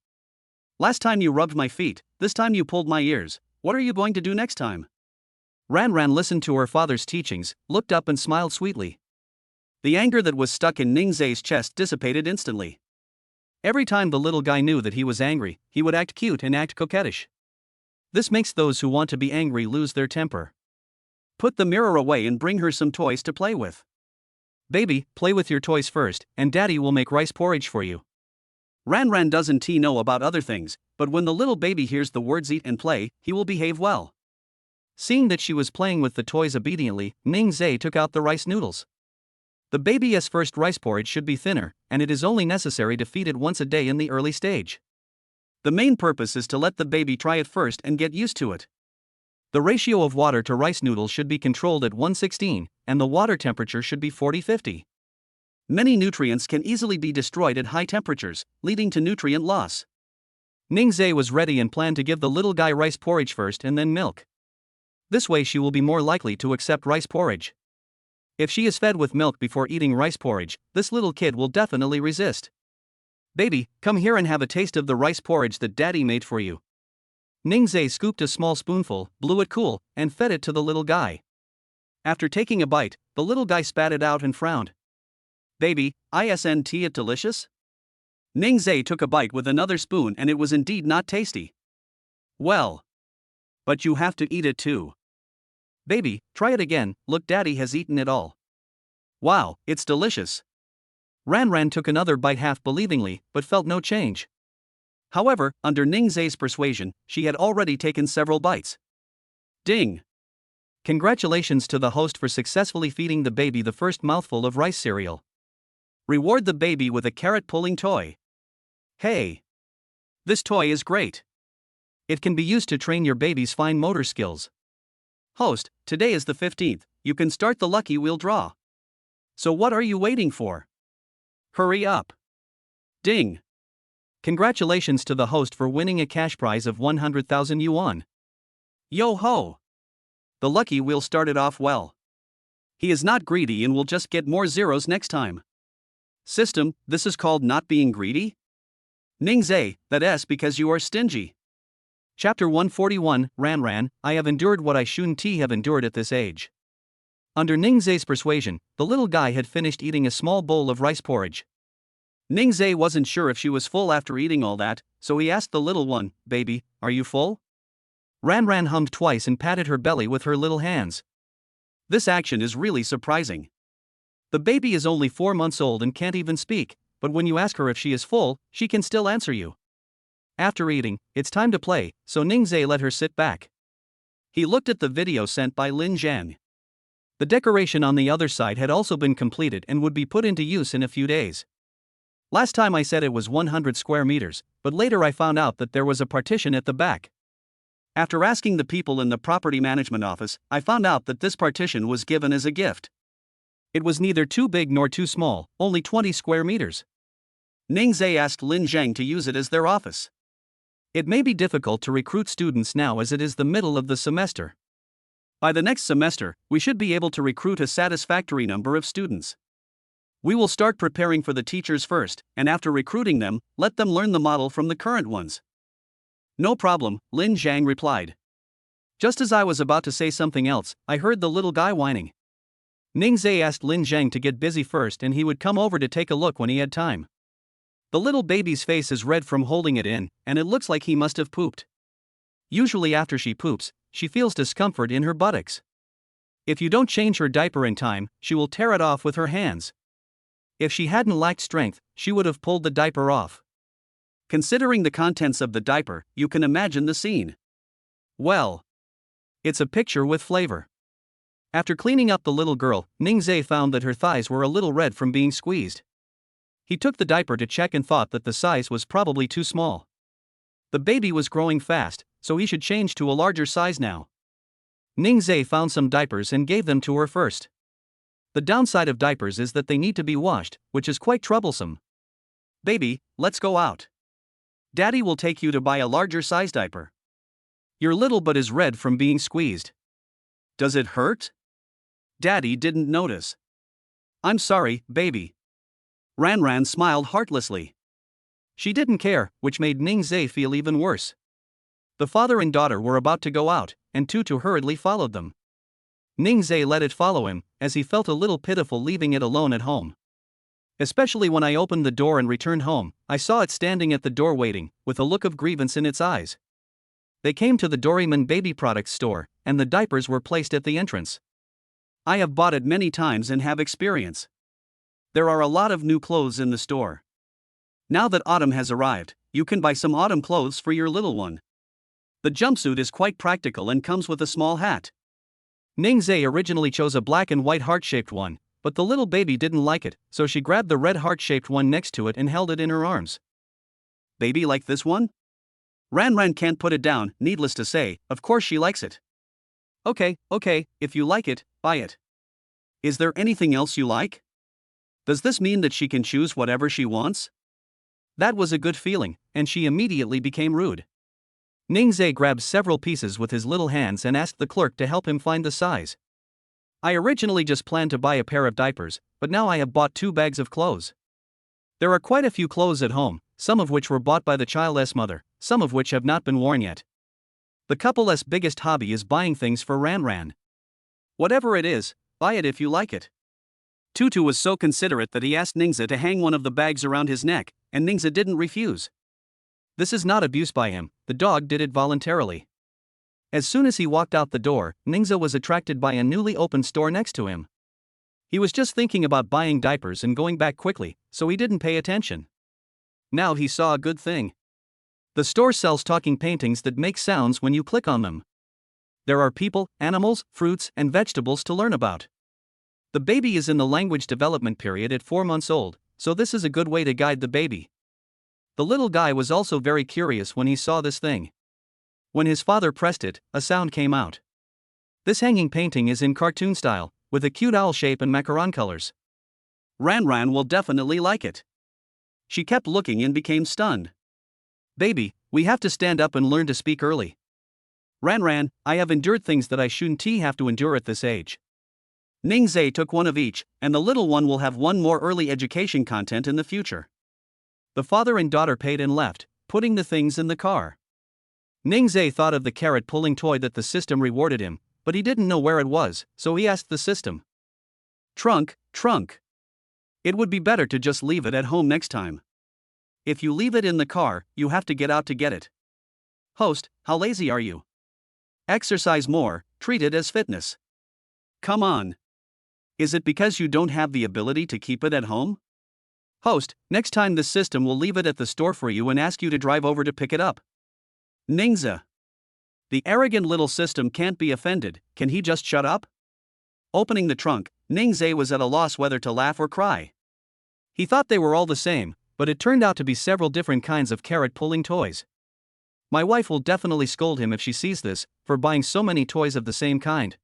Last time you rubbed my feet, this time you pulled my ears. What are you going to do next time? Ran Ran listened to her father's teachings, looked up and smiled sweetly. The anger that was stuck in Ningzai's chest dissipated instantly. Every time the little guy knew that he was angry, he would act cute and act coquettish. This makes those who want to be angry lose their temper. Put the mirror away and bring her some toys to play with. Baby, play with your toys first, and daddy will make rice porridge for you. Ran Ran doesn't know about other things, but when the little baby hears the words eat and play, he will behave well. Seeing that she was playing with the toys obediently, Ningzai took out the rice noodles. The baby's first rice porridge should be thinner, and it is only necessary to feed it once a day in the early stage. The main purpose is to let the baby try it first and get used to it. The ratio of water to rice noodles should be controlled at 1:16, and the water temperature should be 40-50. Many nutrients can easily be destroyed at high temperatures, leading to nutrient loss. Ningzhe was ready and planned to give the little guy rice porridge first and then milk. This way she will be more likely to accept rice porridge. If she is fed with milk before eating rice porridge, this little kid will definitely resist. Baby, come here and have a taste of the rice porridge that Daddy made for you. Ningzhe scooped a small spoonful, blew it cool, and fed it to the little guy. After taking a bite, the little guy spat it out and frowned. Baby, isn't it delicious? Ningzhe took a bite with another spoon and it was indeed not tasty. Well. But you have to eat it too. Baby, try it again, look, Daddy has eaten it all. Wow, it's delicious. Ranran took another bite half believingly, but felt no change. However, under Ningzhe's persuasion, she had already taken several bites. Ding! Congratulations to the host for successfully feeding the baby the first mouthful of rice cereal. Reward the baby with a carrot-pulling toy. Hey! This toy is great. It can be used to train your baby's fine motor skills. Host, today is the 15th, you can start the lucky wheel draw. So what are you waiting for? Hurry up. Ding! Congratulations to the host for winning a cash prize of 100,000 yuan. Yo ho! The lucky wheel started off well. He is not greedy and will just get more zeros next time. System, this is called not being greedy? Ningzhe, that's because you are stingy. Chapter 141, Ranran, I have endured what I shouldn't have endured at this age. Under Ningzhe's persuasion, the little guy had finished eating a small bowl of rice porridge. Ningzhe wasn't sure if she was full after eating all that, so he asked the little one, Baby, are you full? Ranran hummed twice and patted her belly with her little hands. This action is really surprising. The baby is only 4 months old and can't even speak, but when you ask her if she is full, she can still answer you. After eating, it's time to play, so Ningzhe let her sit back. He looked at the video sent by Lin Zhang. The decoration on the other side had also been completed and would be put into use in a few days. Last time I said it was 100 square meters, but later I found out that there was a partition at the back. After asking the people in the property management office, I found out that this partition was given as a gift. It was neither too big nor too small, only 20 square meters. Ningzhe asked Lin Zhang to use it as their office. It may be difficult to recruit students now as it is the middle of the semester. By the next semester, we should be able to recruit a satisfactory number of students. We will start preparing for the teachers first, and after recruiting them, let them learn the model from the current ones. No problem, Lin Zhang replied. Just as I was about to say something else, I heard the little guy whining. Ningzhe asked Lin Zhang to get busy first and he would come over to take a look when he had time. The little baby's face is red from holding it in, and it looks like he must have pooped. Usually after she poops, she feels discomfort in her buttocks. If you don't change her diaper in time, she will tear it off with her hands. If she hadn't lacked strength, she would have pulled the diaper off. Considering the contents of the diaper, you can imagine the scene. Well, it's a picture with flavor. After cleaning up the little girl, Ningzhe found that her thighs were a little red from being squeezed. He took the diaper to check and thought that the size was probably too small. The baby was growing fast, so he should change to a larger size now. Ningzhe found some diapers and gave them to her first. The downside of diapers is that they need to be washed, which is quite troublesome. Baby, let's go out. Daddy will take you to buy a larger size diaper. Your little butt is red from being squeezed. Does it hurt? Daddy didn't notice. I'm sorry, baby. Ranran smiled heartlessly. She didn't care, which made Ningzhe feel even worse. The father and daughter were about to go out, and Tutu hurriedly followed them. Ningzhe let it follow him, as he felt a little pitiful leaving it alone at home. Especially when I opened the door and returned home, I saw it standing at the door waiting, with a look of grievance in its eyes. They came to the Doraemon baby products store, and the diapers were placed at the entrance. I have bought it many times and have experience. There are a lot of new clothes in the store. Now that autumn has arrived, you can buy some autumn clothes for your little one. The jumpsuit is quite practical and comes with a small hat. Ningzhe originally chose a black and white heart-shaped one, but the little baby didn't like it, so she grabbed the red heart-shaped one next to it and held it in her arms. Baby like this one? Ranran can't put it down, needless to say, of course she likes it. Okay, if you like it, buy it. Is there anything else you like? Does this mean that she can choose whatever she wants? That was a good feeling, and she immediately became rude. Ningze grabbed several pieces with his little hands and asked the clerk to help him find the size. I originally just planned to buy a pair of diapers, but now I have bought 2 bags of clothes. There are quite a few clothes at home, some of which were bought by the child's mother, some of which have not been worn yet. The couple's biggest hobby is buying things for Ran. Whatever it is, buy it if you like it. Tutu was so considerate that he asked Ningze to hang one of the bags around his neck, and Ningze didn't refuse. This is not abuse by him, the dog did it voluntarily. As soon as he walked out the door, Ningze was attracted by a newly opened store next to him. He was just thinking about buying diapers and going back quickly, so he didn't pay attention. Now he saw a good thing. The store sells talking paintings that make sounds when you click on them. There are people, animals, fruits, and vegetables to learn about. The baby is in the language development period at 4 months old, so this is a good way to guide the baby. The little guy was also very curious when he saw this thing. When his father pressed it, a sound came out. This hanging painting is in cartoon style, with a cute owl shape and macaron colors. Ran will definitely like it. She kept looking and became stunned. Baby, we have to stand up and learn to speak early. Ran, I have endured things that I shouldn't have to endure at this age. Ningze took one of each, and the little one will have one more early education content in the future. The father and daughter paid and left, putting the things in the car. Ningze thought of the carrot pulling toy that the system rewarded him, but he didn't know where it was, so he asked the system. Trunk. It would be better to just leave it at home next time. If you leave it in the car, you have to get out to get it. Host, how lazy are you? Exercise more, treat it as fitness. Come on. Is it because you don't have the ability to keep it at home? Host, next time the system will leave it at the store for you and ask you to drive over to pick it up. Ningze. The arrogant little system can't be offended, can he just shut up? Opening the trunk, Ningze was at a loss whether to laugh or cry. He thought they were all the same, but it turned out to be several different kinds of carrot-pulling toys. My wife will definitely scold him if she sees this, for buying so many toys of the same kind.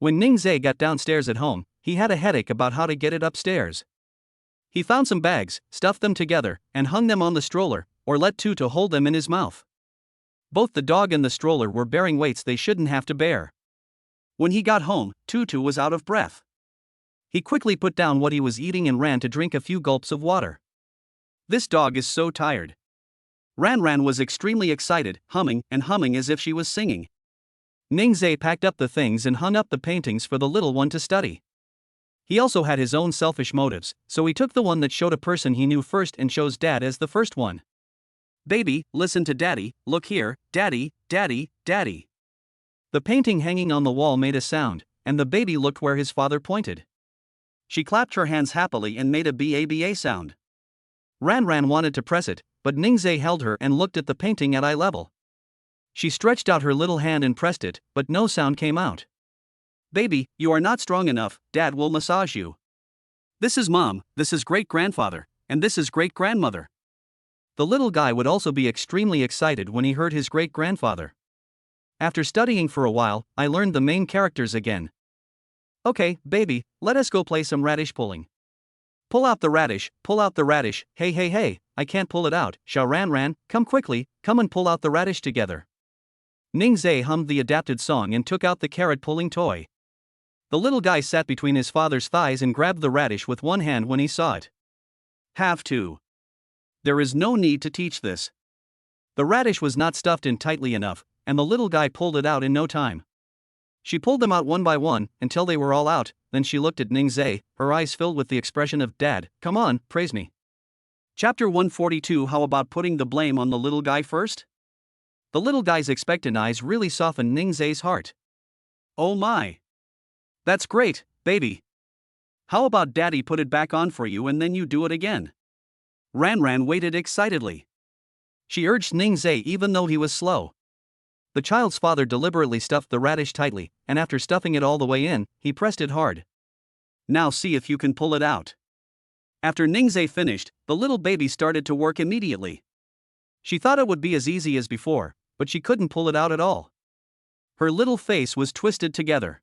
When Ningze got downstairs at home, he had a headache about how to get it upstairs. He found some bags, stuffed them together, and hung them on the stroller, or let Tutu hold them in his mouth. Both the dog and the stroller were bearing weights they shouldn't have to bear. When he got home, Tutu was out of breath. He quickly put down what he was eating and ran to drink a few gulps of water. This dog is so tired. Ran was extremely excited, humming as if she was singing. Ningze packed up the things and hung up the paintings for the little one to study. He also had his own selfish motives, so he took the one that showed a person he knew first and chose Dad as the first one. Baby, listen to Daddy, look here, Daddy. The painting hanging on the wall made a sound, and the baby looked where his father pointed. She clapped her hands happily and made a BABA sound. Ran wanted to press it, but Ningze held her and looked at the painting at eye level. She stretched out her little hand and pressed it, but no sound came out. Baby, you are not strong enough, Dad will massage you. This is Mom, this is great-grandfather, and this is great-grandmother. The little guy would also be extremely excited when he heard his great-grandfather. After studying for a while, I learned the main characters again. Okay, baby, let us go play some radish pulling. Pull out the radish, hey, I can't pull it out, shall Ran, come quickly, come and pull out the radish together. Ningze hummed the adapted song and took out the carrot-pulling toy. The little guy sat between his father's thighs and grabbed the radish with one hand when he saw it. Have to. There is no need to teach this. The radish was not stuffed in tightly enough, and the little guy pulled it out in no time. She pulled them out one by one, until they were all out, then she looked at Ningze, her eyes filled with the expression of, Dad, come on, praise me. Chapter 142. How about putting the blame on the little guy first? The little guy's expectant eyes really softened Ningze's heart. Oh my. That's great, baby. How about Daddy put it back on for you and then you do it again? Ran waited excitedly. She urged Ningze even though he was slow. The child's father deliberately stuffed the radish tightly, and after stuffing it all the way in, he pressed it hard. Now see if you can pull it out. After Ningze finished, the little baby started to work immediately. She thought it would be as easy as before, but she couldn't pull it out at all. Her little face was twisted together.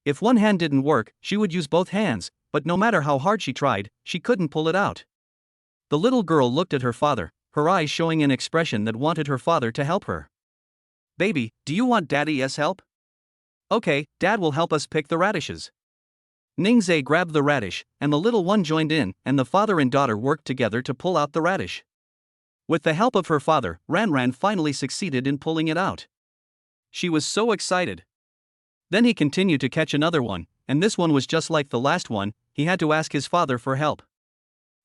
If one hand didn't work, she would use both hands, but no matter how hard she tried, she couldn't pull it out. The little girl looked at her father, her eyes showing an expression that wanted her father to help her. "Baby, do you want Daddy's help?" "Okay, Dad will help us pick the radishes." Ningzhe grabbed the radish, and the little one joined in, and the father and daughter worked together to pull out the radish. With the help of her father, Ranran finally succeeded in pulling it out. She was so excited. Then he continued to catch another one, and this one was just like the last one. He had to ask his father for help.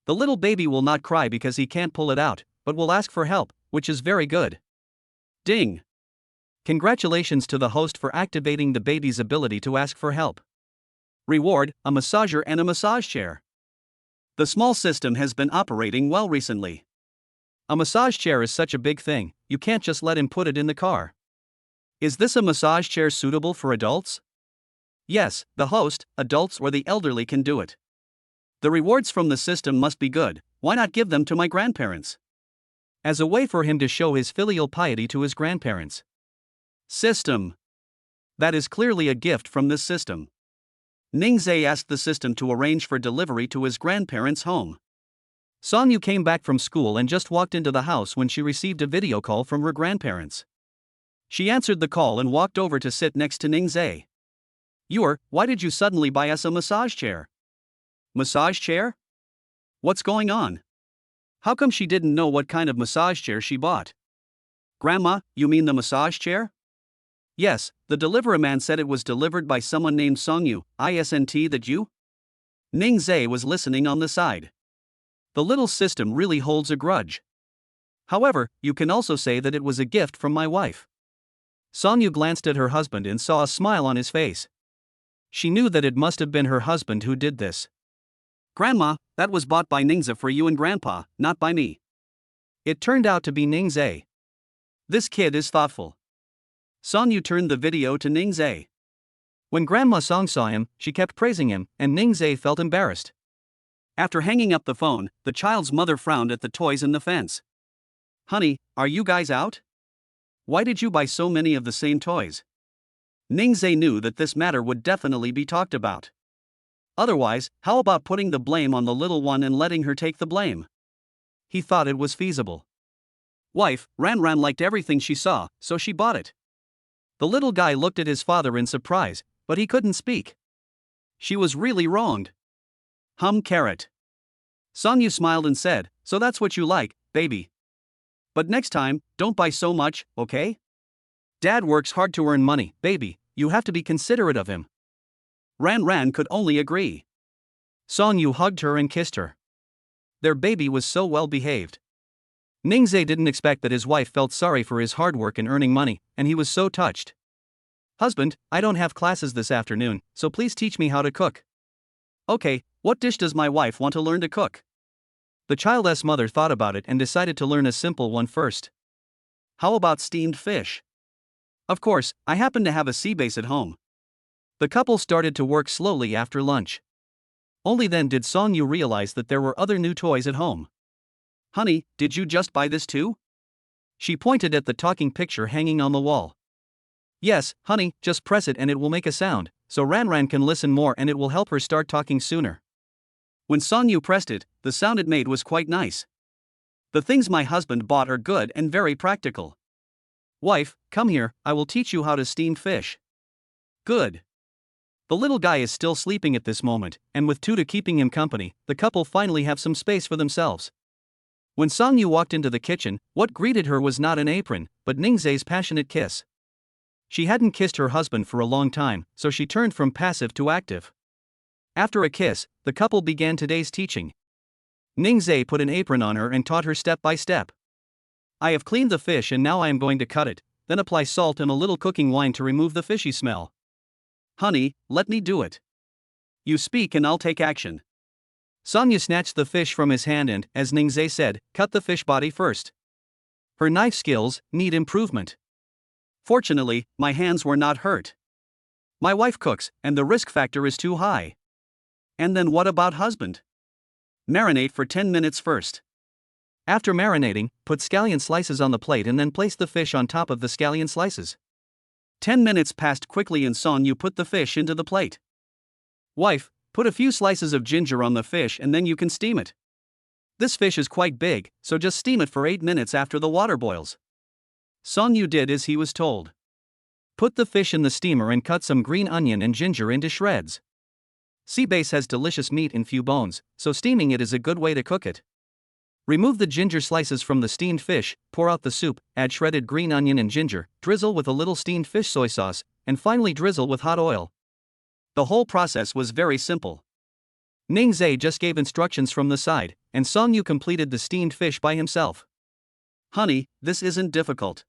The little baby will not cry because he can't pull it out, but will ask for help, which is very good. Ding! Congratulations to the host for activating the baby's ability to ask for help. Reward: a massager and a massage chair. The small system has been operating well recently. A massage chair is such a big thing, you can't just let him put it in the car. Is this a massage chair suitable for adults? Yes, the host, adults or the elderly can do it. The rewards from the system must be good. Why not give them to my grandparents? As a way for him to show his filial piety to his grandparents. System. That is clearly a gift from this system. Ningzhe asked the system to arrange for delivery to his grandparents' home. Songyu came back from school and just walked into the house when she received a video call from her grandparents. She answered the call and walked over to sit next to Ningzhe. Why did you suddenly buy us a massage chair? Massage chair? What's going on? How come she didn't know what kind of massage chair she bought? Grandma, you mean the massage chair? Yes, the delivery man said it was delivered by someone named Songyu. Isn't that you? Ningzhe was listening on the side. The little system really holds a grudge. However, you can also say that it was a gift from my wife. Songyu glanced at her husband and saw a smile on his face. She knew that it must have been her husband who did this. Grandma, that was bought by Ningzhe for you and Grandpa, not by me. It turned out to be Ningzhe. This kid is thoughtful. Songyu turned the video to Ningzhe. When Grandma Song saw him, she kept praising him, and Ningzhe felt embarrassed. After hanging up the phone, the child's mother frowned at the toys in the fence. Honey, are you guys out? Why did you buy so many of the same toys? Ningzhe knew that this matter would definitely be talked about. Otherwise, how about putting the blame on the little one and letting her take the blame? He thought it was feasible. Wife, Ranran liked everything she saw, so she bought it. The little guy looked at his father in surprise, but he couldn't speak. She was really wronged. Carrot. Songyu smiled and said, so that's what you like, baby. But next time, don't buy so much, okay? Dad works hard to earn money, baby, you have to be considerate of him. Ranran could only agree. Songyu hugged her and kissed her. Their baby was so well behaved. Ningzhe didn't expect that his wife felt sorry for his hard work in earning money, and he was so touched. Husband, I don't have classes this afternoon, so please teach me how to cook. Okay, what dish does my wife want to learn to cook? The child's mother thought about it and decided to learn a simple one first. How about steamed fish? Of course, I happen to have a sea base at home. The couple started to work slowly after lunch. Only then did Songyu realize that there were other new toys at home. Honey, did you just buy this too? She pointed at the talking picture hanging on the wall. Yes, honey, just press it and it will make a sound, so Ranran can listen more and it will help her start talking sooner. When Songyu pressed it, the sound it made was quite nice. The things my husband bought are good and very practical. Wife, come here, I will teach you how to steam fish. Good. The little guy is still sleeping at this moment, and with Tuta keeping him company, the couple finally have some space for themselves. When Songyu walked into the kitchen, what greeted her was not an apron, but Ningzhe's passionate kiss. She hadn't kissed her husband for a long time, so she turned from passive to active. After a kiss, the couple began today's teaching. Ningzhe put an apron on her and taught her step by step. I have cleaned the fish and now I am going to cut it, then apply salt and a little cooking wine to remove the fishy smell. Honey, let me do it. You speak and I'll take action. Songyu snatched the fish from his hand and, as Ningzhe said, cut the fish body first. Her knife skills need improvement. Fortunately, my hands were not hurt. My wife cooks, and the risk factor is too high. And then what about husband? Marinate for 10 minutes first. After marinating, put scallion slices on the plate and then place the fish on top of the scallion slices. 10 minutes passed quickly and Song Yu put the fish into the plate. Wife, put a few slices of ginger on the fish and then you can steam it. This fish is quite big, so just steam it for 8 minutes after the water boils. Song Yu did as he was told. Put the fish in the steamer and cut some green onion and ginger into shreds. Sea bass has delicious meat and few bones, so steaming it is a good way to cook it. Remove the ginger slices from the steamed fish, pour out the soup, add shredded green onion and ginger, drizzle with a little steamed fish soy sauce, and finally drizzle with hot oil. The whole process was very simple. Ning Zhe just gave instructions from the side, and Song Yu completed the steamed fish by himself. Honey, this isn't difficult.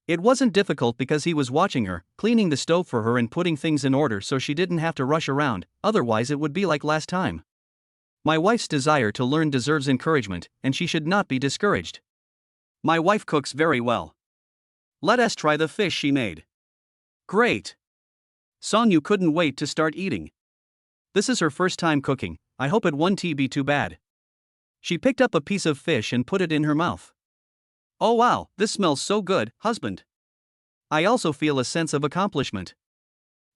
It wasn't difficult because he was watching her, cleaning the stove for her and putting things in order so she didn't have to rush around, otherwise it would be like last time. My wife's desire to learn deserves encouragement, and she should not be discouraged. My wife cooks very well. Let us try the fish she made. Great! Song Yu couldn't wait to start eating. This is her first time cooking, I hope it won't be too bad. She picked up a piece of fish and put it in her mouth. Oh wow, this smells so good, husband. I also feel a sense of accomplishment.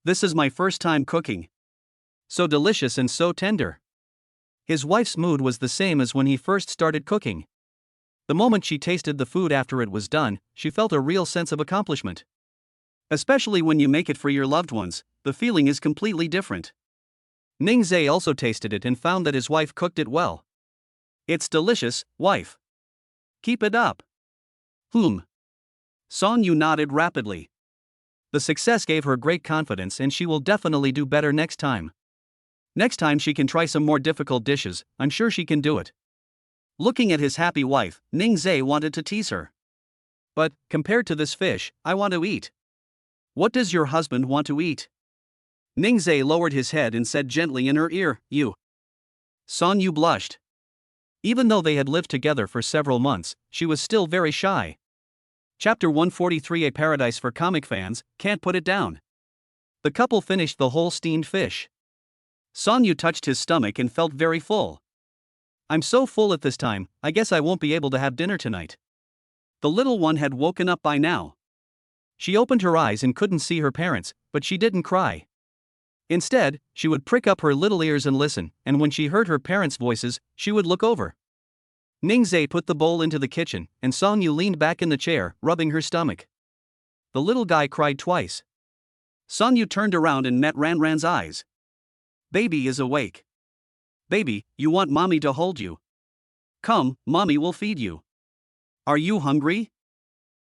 This is my first time cooking. So delicious and so tender. His wife's mood was the same as when he first started cooking. The moment she tasted the food after it was done, she felt a real sense of accomplishment. Especially when you make it for your loved ones, the feeling is completely different. Ning Zhe also tasted it and found that his wife cooked it well. It's delicious, wife. Keep it up. Song Yu nodded rapidly. The success gave her great confidence and she will definitely do better next time. Next time she can try some more difficult dishes, I'm sure she can do it. Looking at his happy wife, Ning Zhe wanted to tease her. But, compared to this fish, I want to eat. What does your husband want to eat? Ning Zhe lowered his head and said gently in her ear, You. Song Yu blushed. Even though they had lived together for several months, she was still very shy. Chapter 143, A Paradise for Comic Fans, Can't Put It Down. The couple finished the whole steamed fish. Song Yu touched his stomach and felt very full. I'm so full at this time, I guess I won't be able to have dinner tonight. The little one had woken up by now. She opened her eyes and couldn't see her parents, but she didn't cry. Instead, she would prick up her little ears and listen, and when she heard her parents' voices, she would look over. Ning Zhe put the bowl into the kitchen, and Song Yu leaned back in the chair, rubbing her stomach. The little guy cried twice. Song Yu turned around and met Ranran's eyes. Baby is awake. Baby, you want mommy to hold you. Come, mommy will feed you. Are you hungry?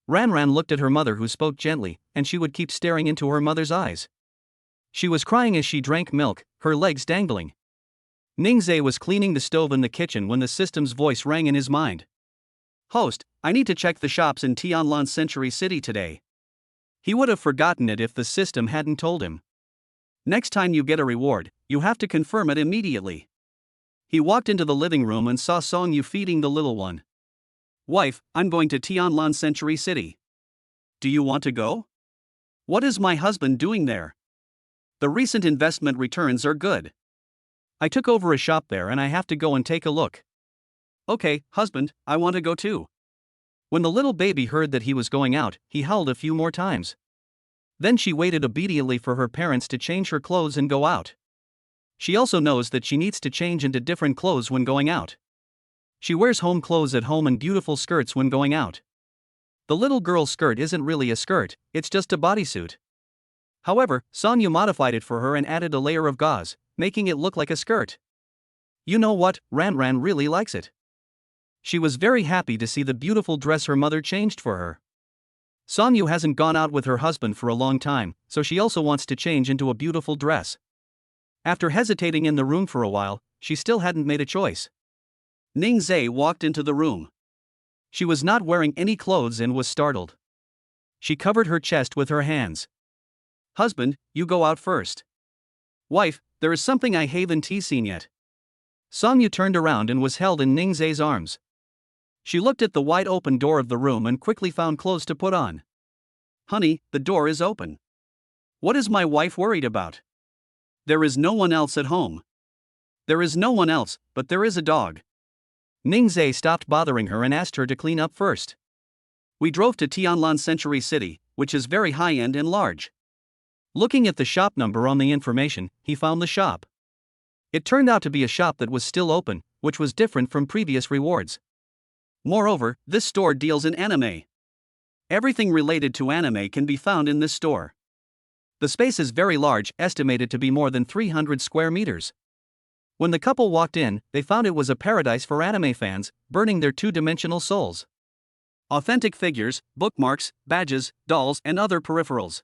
Ranran looked at her mother who spoke gently, and she would keep staring into her mother's eyes. She was crying as she drank milk, her legs dangling. Ning Zhe was cleaning the stove in the kitchen when the system's voice rang in his mind. Host, I need to check the shops in Tianlan Century City today. He would have forgotten it if the system hadn't told him. Next time you get a reward, you have to confirm it immediately. He walked into the living room and saw Song Yu feeding the little one. Wife, I'm going to Tianlan Century City. Do you want to go? What is my husband doing there? The recent investment returns are good. I took over a shop there and I have to go and take a look. Okay, husband, I want to go too. When the little baby heard that he was going out, he howled a few more times. Then she waited obediently for her parents to change her clothes and go out. She also knows that she needs to change into different clothes when going out. She wears home clothes at home and beautiful skirts when going out. The little girl's skirt isn't really a skirt, it's just a bodysuit. However, Song Yu modified it for her and added a layer of gauze, making it look like a skirt. You know what, Ranran really likes it. She was very happy to see the beautiful dress her mother changed for her. Song Yu hasn't gone out with her husband for a long time, so she also wants to change into a beautiful dress. After hesitating in the room for a while, she still hadn't made a choice. Ning Zhe walked into the room. She was not wearing any clothes and was startled. She covered her chest with her hands. Husband, you go out first. Wife, there is something I haven't seen yet. Song Yu turned around and was held in Ning Zhe's arms. She looked at the wide open door of the room and quickly found clothes to put on. Honey, the door is open. What is my wife worried about? There is no one else at home. There is no one else, but there is a dog. Ning Zhe stopped bothering her and asked her to clean up first. We drove to Tianlan Century City, which is very high-end and large. Looking at the shop number on the information, he found the shop. It turned out to be a shop that was still open, which was different from previous rewards. Moreover, this store deals in anime. Everything related to anime can be found in this store. The space is very large, estimated to be more than 300 square meters. When the couple walked in, they found it was a paradise for anime fans, burning their two-dimensional souls. Authentic figures, bookmarks, badges, dolls, and other peripherals.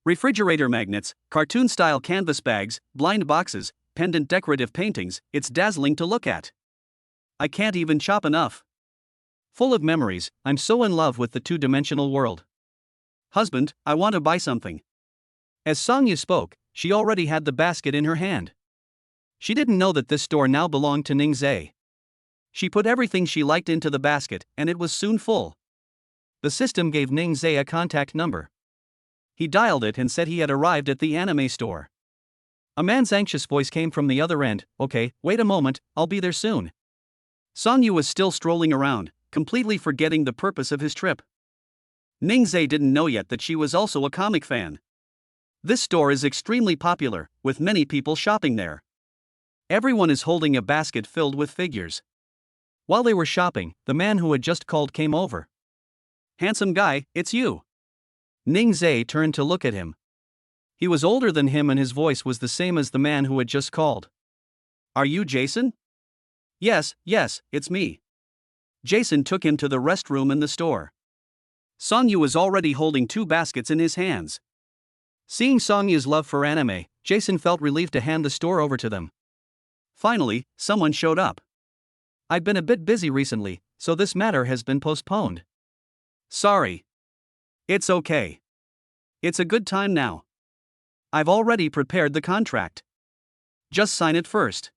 Refrigerator magnets, cartoon-style canvas bags, blind boxes, pendant decorative paintings, it's dazzling to look at. I can't even shop enough. Full of memories, I'm so in love with the two-dimensional world. Husband, I want to buy something. As Song-yu spoke, she already had the basket in her hand. She didn't know that this store now belonged to Ning-zae. She put everything she liked into the basket, and it was soon full. The system gave Ning-zae a contact number. He dialed it and said he had arrived at the anime store. A man's anxious voice came from the other end. Okay, wait a moment, I'll be there soon. Song-yu was still strolling around, completely forgetting the purpose of his trip. Ning-zae didn't know yet that she was also a comic fan. This store is extremely popular, with many people shopping there. Everyone is holding a basket filled with figures. While they were shopping, the man who had just called came over. Handsome guy, it's you. Ning-zae turned to look at him. He was older than him and his voice was the same as the man who had just called. Are you Jason? Yes, it's me. Jason took him to the restroom in the store. Song-yu was already holding two baskets in his hands. Seeing Song-yu's love for anime, Jason felt relieved to hand the store over to them. Finally, someone showed up. I've been a bit busy recently, so this matter has been postponed. Sorry. It's okay. It's a good time now. I've already prepared the contract. Just sign it first.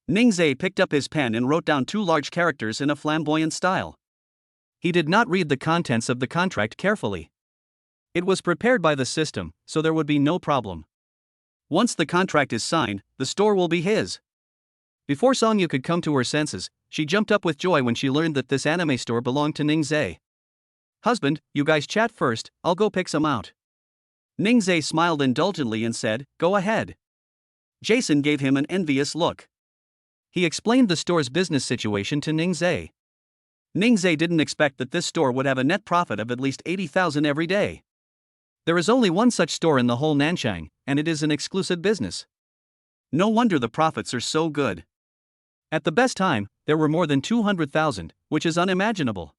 Ning-zae picked up his pen and wrote down two large characters in a flamboyant style. He did not read the contents of the contract carefully. It was prepared by the system, so there would be no problem. Once the contract is signed, the store will be his. Before Song-yu could come to her senses, she jumped up with joy when she learned that this anime store belonged to Ning-zae. Husband, you guys chat first, I'll go pick some out. Ning-zae smiled indulgently and said, go ahead. Jason gave him an envious look. He explained the store's business situation to Ning-zae. Ning-zae didn't expect that this store would have a net profit of at least 80,000 every day. There is only one such store in the whole Nanchang, and it is an exclusive business. No wonder the profits are so good. At the best time, there were more than 200,000, which is unimaginable.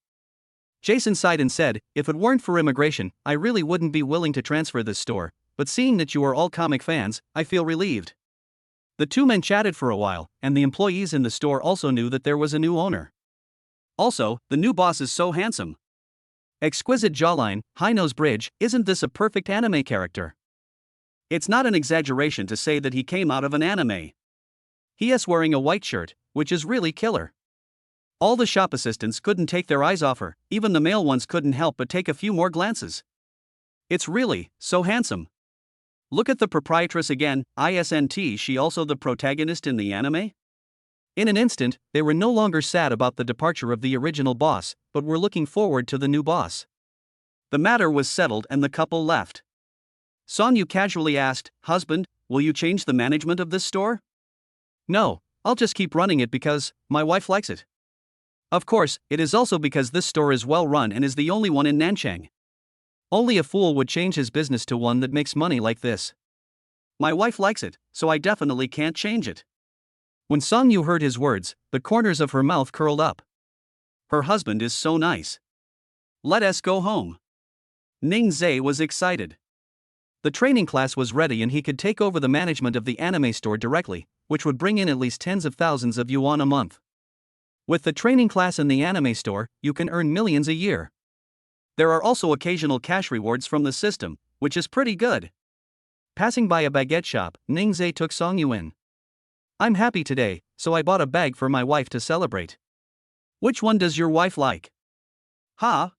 Jason sighed and said, if it weren't for immigration, I really wouldn't be willing to transfer this store, but seeing that you are all comic fans, I feel relieved. The two men chatted for a while, and the employees in the store also knew that there was a new owner. Also, the new boss is so handsome. Exquisite jawline, high nose bridge, isn't this a perfect anime character? It's not an exaggeration to say that he came out of an anime. He is wearing a white shirt, which is really killer. All the shop assistants couldn't take their eyes off her, even the male ones couldn't help but take a few more glances. It's really so handsome. Look at the proprietress again, isn't she also the protagonist in the anime? In an instant, they were no longer sad about the departure of the original boss, but were looking forward to the new boss. The matter was settled and the couple left. Song-yu casually asked, husband, will you change the management of this store? No, I'll just keep running it because my wife likes it. Of course, it is also because this store is well run and is the only one in Nanchang. Only a fool would change his business to one that makes money like this. My wife likes it, so I definitely can't change it. When Song-yu heard his words, the corners of her mouth curled up. Her husband is so nice. Let us go home. Ning-zae was excited. The training class was ready and he could take over the management of the anime store directly, which would bring in at least tens of thousands of yuan a month. With the training class in the anime store, you can earn millions a year. There are also occasional cash rewards from the system, which is pretty good. Passing by a baguette shop, Ning-zae took Song-yu in. I'm happy today, so I bought a bag for my wife to celebrate. Which one does your wife like? Huh?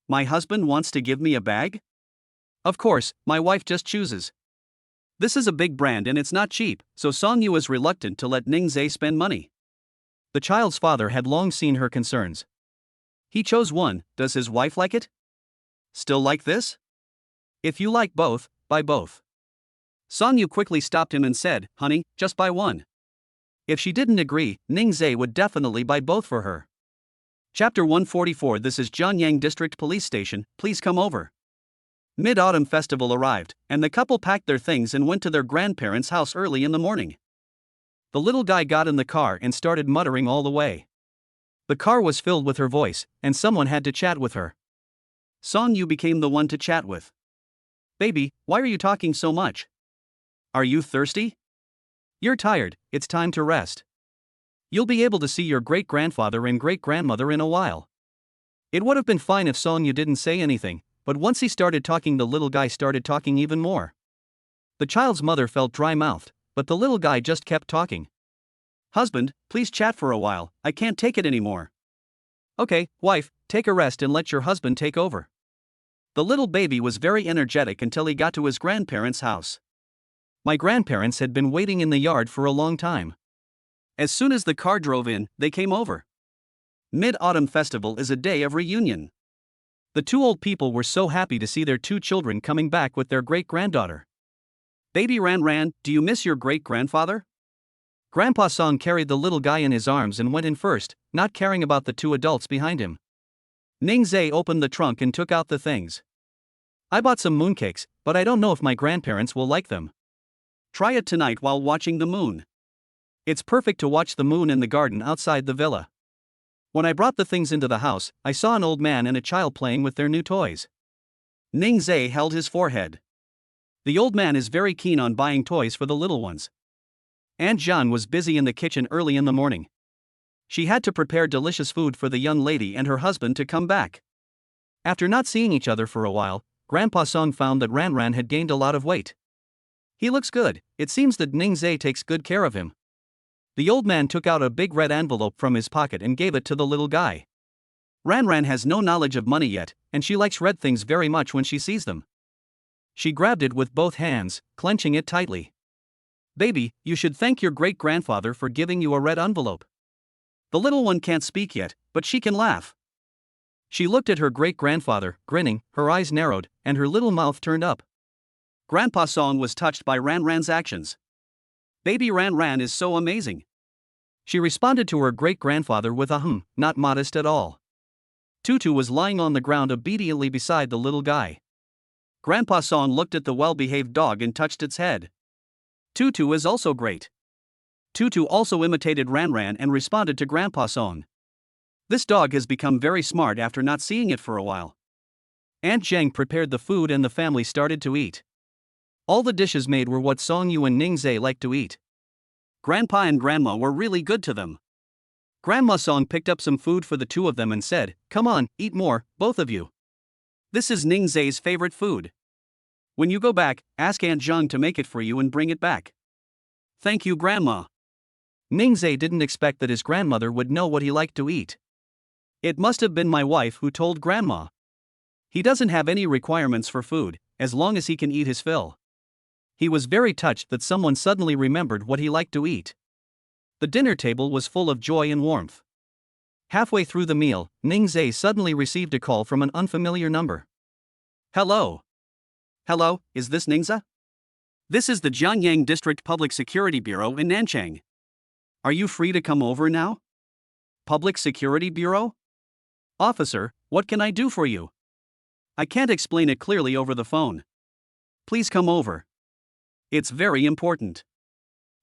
My husband wants to give me a bag? Of course, my wife just chooses. This is a big brand and it's not cheap, so Song-yu is reluctant to let Ning-zae spend money. The child's father had long seen her concerns. He chose one, does his wife like it? Still like this? If you like both, buy both. Song Yu quickly stopped him and said, honey, just buy one. If she didn't agree, Ning Zhe would definitely buy both for her. Chapter 144. This is Jianyang District Police Station, please come over. Mid-Autumn Festival arrived, and the couple packed their things and went to their grandparents' house early in the morning. The little guy got in the car and started muttering all the way. The car was filled with her voice, and someone had to chat with her. Song Yu became the one to chat with. Baby, why are you talking so much? Are you thirsty? You're tired, it's time to rest. You'll be able to see your great-grandfather and great-grandmother in a while. It would have been fine if Song Yu didn't say anything, but once he started talking, the little guy started talking even more. The child's mother felt dry-mouthed, but the little guy just kept talking. Husband, please chat for a while, I can't take it anymore. Okay, wife, take a rest and let your husband take over. The little baby was very energetic until he got to his grandparents' house. My grandparents had been waiting in the yard for a long time. As soon as the car drove in, they came over. Mid-Autumn Festival is a day of reunion. The two old people were so happy to see their two children coming back with their great-granddaughter. Baby Ran, do you miss your great-grandfather? Grandpa Song carried the little guy in his arms and went in first, not caring about the two adults behind him. Ning Zhe opened the trunk and took out the things. I bought some mooncakes, but I don't know if my grandparents will like them. Try it tonight while watching the moon. It's perfect to watch the moon in the garden outside the villa. When I brought the things into the house, I saw an old man and a child playing with their new toys. Ning Zhe held his forehead. The old man is very keen on buying toys for the little ones. Aunt Jean was busy in the kitchen early in the morning. She had to prepare delicious food for the young lady and her husband to come back. After not seeing each other for a while, Grandpa Song found that Ran had gained a lot of weight. He looks good, it seems that Ning Zhe takes good care of him. The old man took out a big red envelope from his pocket and gave it to the little guy. Ran has no knowledge of money yet, and she likes red things very much when she sees them. She grabbed it with both hands, clenching it tightly. Baby, you should thank your great-grandfather for giving you a red envelope. The little one can't speak yet, but she can laugh. She looked at her great-grandfather, grinning, her eyes narrowed, and her little mouth turned up. Grandpa Song was touched by Ran's actions. Baby Ran is so amazing. She responded to her great-grandfather with a not modest at all. Tutu was lying on the ground obediently beside the little guy. Grandpa Song looked at the well-behaved dog and touched its head. Tutu is also great. Tutu also imitated Ran and responded to Grandpa Song. This dog has become very smart after not seeing it for a while. Aunt Zhang prepared the food and the family started to eat. All the dishes made were what Song Yu and Ning Zhe liked to eat. Grandpa and Grandma were really good to them. Grandma Song picked up some food for the two of them and said, "Come on, eat more, both of you. This is Ning Zhe's favorite food. When you go back, ask Aunt Zhang to make it for you and bring it back." Thank you, Grandma. Ning Zhe didn't expect that his grandmother would know what he liked to eat. It must have been my wife who told Grandma. He doesn't have any requirements for food, as long as he can eat his fill. He was very touched that someone suddenly remembered what he liked to eat. The dinner table was full of joy and warmth. Halfway through the meal, Ning Zhe suddenly received a call from an unfamiliar number. Hello. Hello, is this Ningza? This is the Jianyang District Public Security Bureau in Nanchang. Are you free to come over now? Public Security Bureau? Officer, what can I do for you? I can't explain it clearly over the phone. Please come over. It's very important.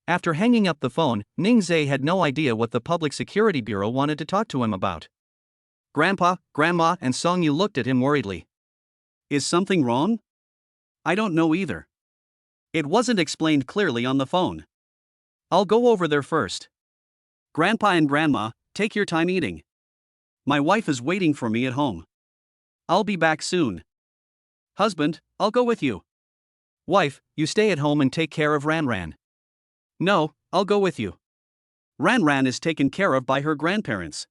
After hanging up the phone, Ning Zhe had no idea what the Public Security Bureau wanted to talk to him about. Grandpa, Grandma, and Song Yu looked at him worriedly. Is something wrong? I don't know either. It wasn't explained clearly on the phone. I'll go over there first. Grandpa and Grandma, take your time eating. My wife is waiting for me at home. I'll be back soon. Husband, I'll go with you. Wife, you stay at home and take care of Ran. No, I'll go with you. Ran is taken care of by her grandparents.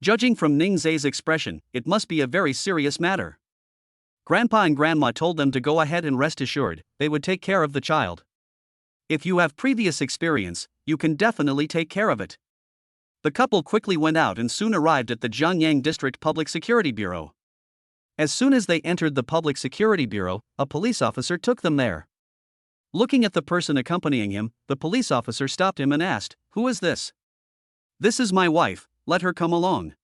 Judging from Ning Zhe's expression, it must be a very serious matter. Grandpa and Grandma told them to go ahead and rest assured, they would take care of the child. If you have previous experience, you can definitely take care of it. The couple quickly went out and soon arrived at the Jianyang District Public Security Bureau. As soon as they entered the Public Security Bureau, a police officer took them there. Looking at the person accompanying him, the police officer stopped him and asked, "Who is this?" "This is my wife, let her come along."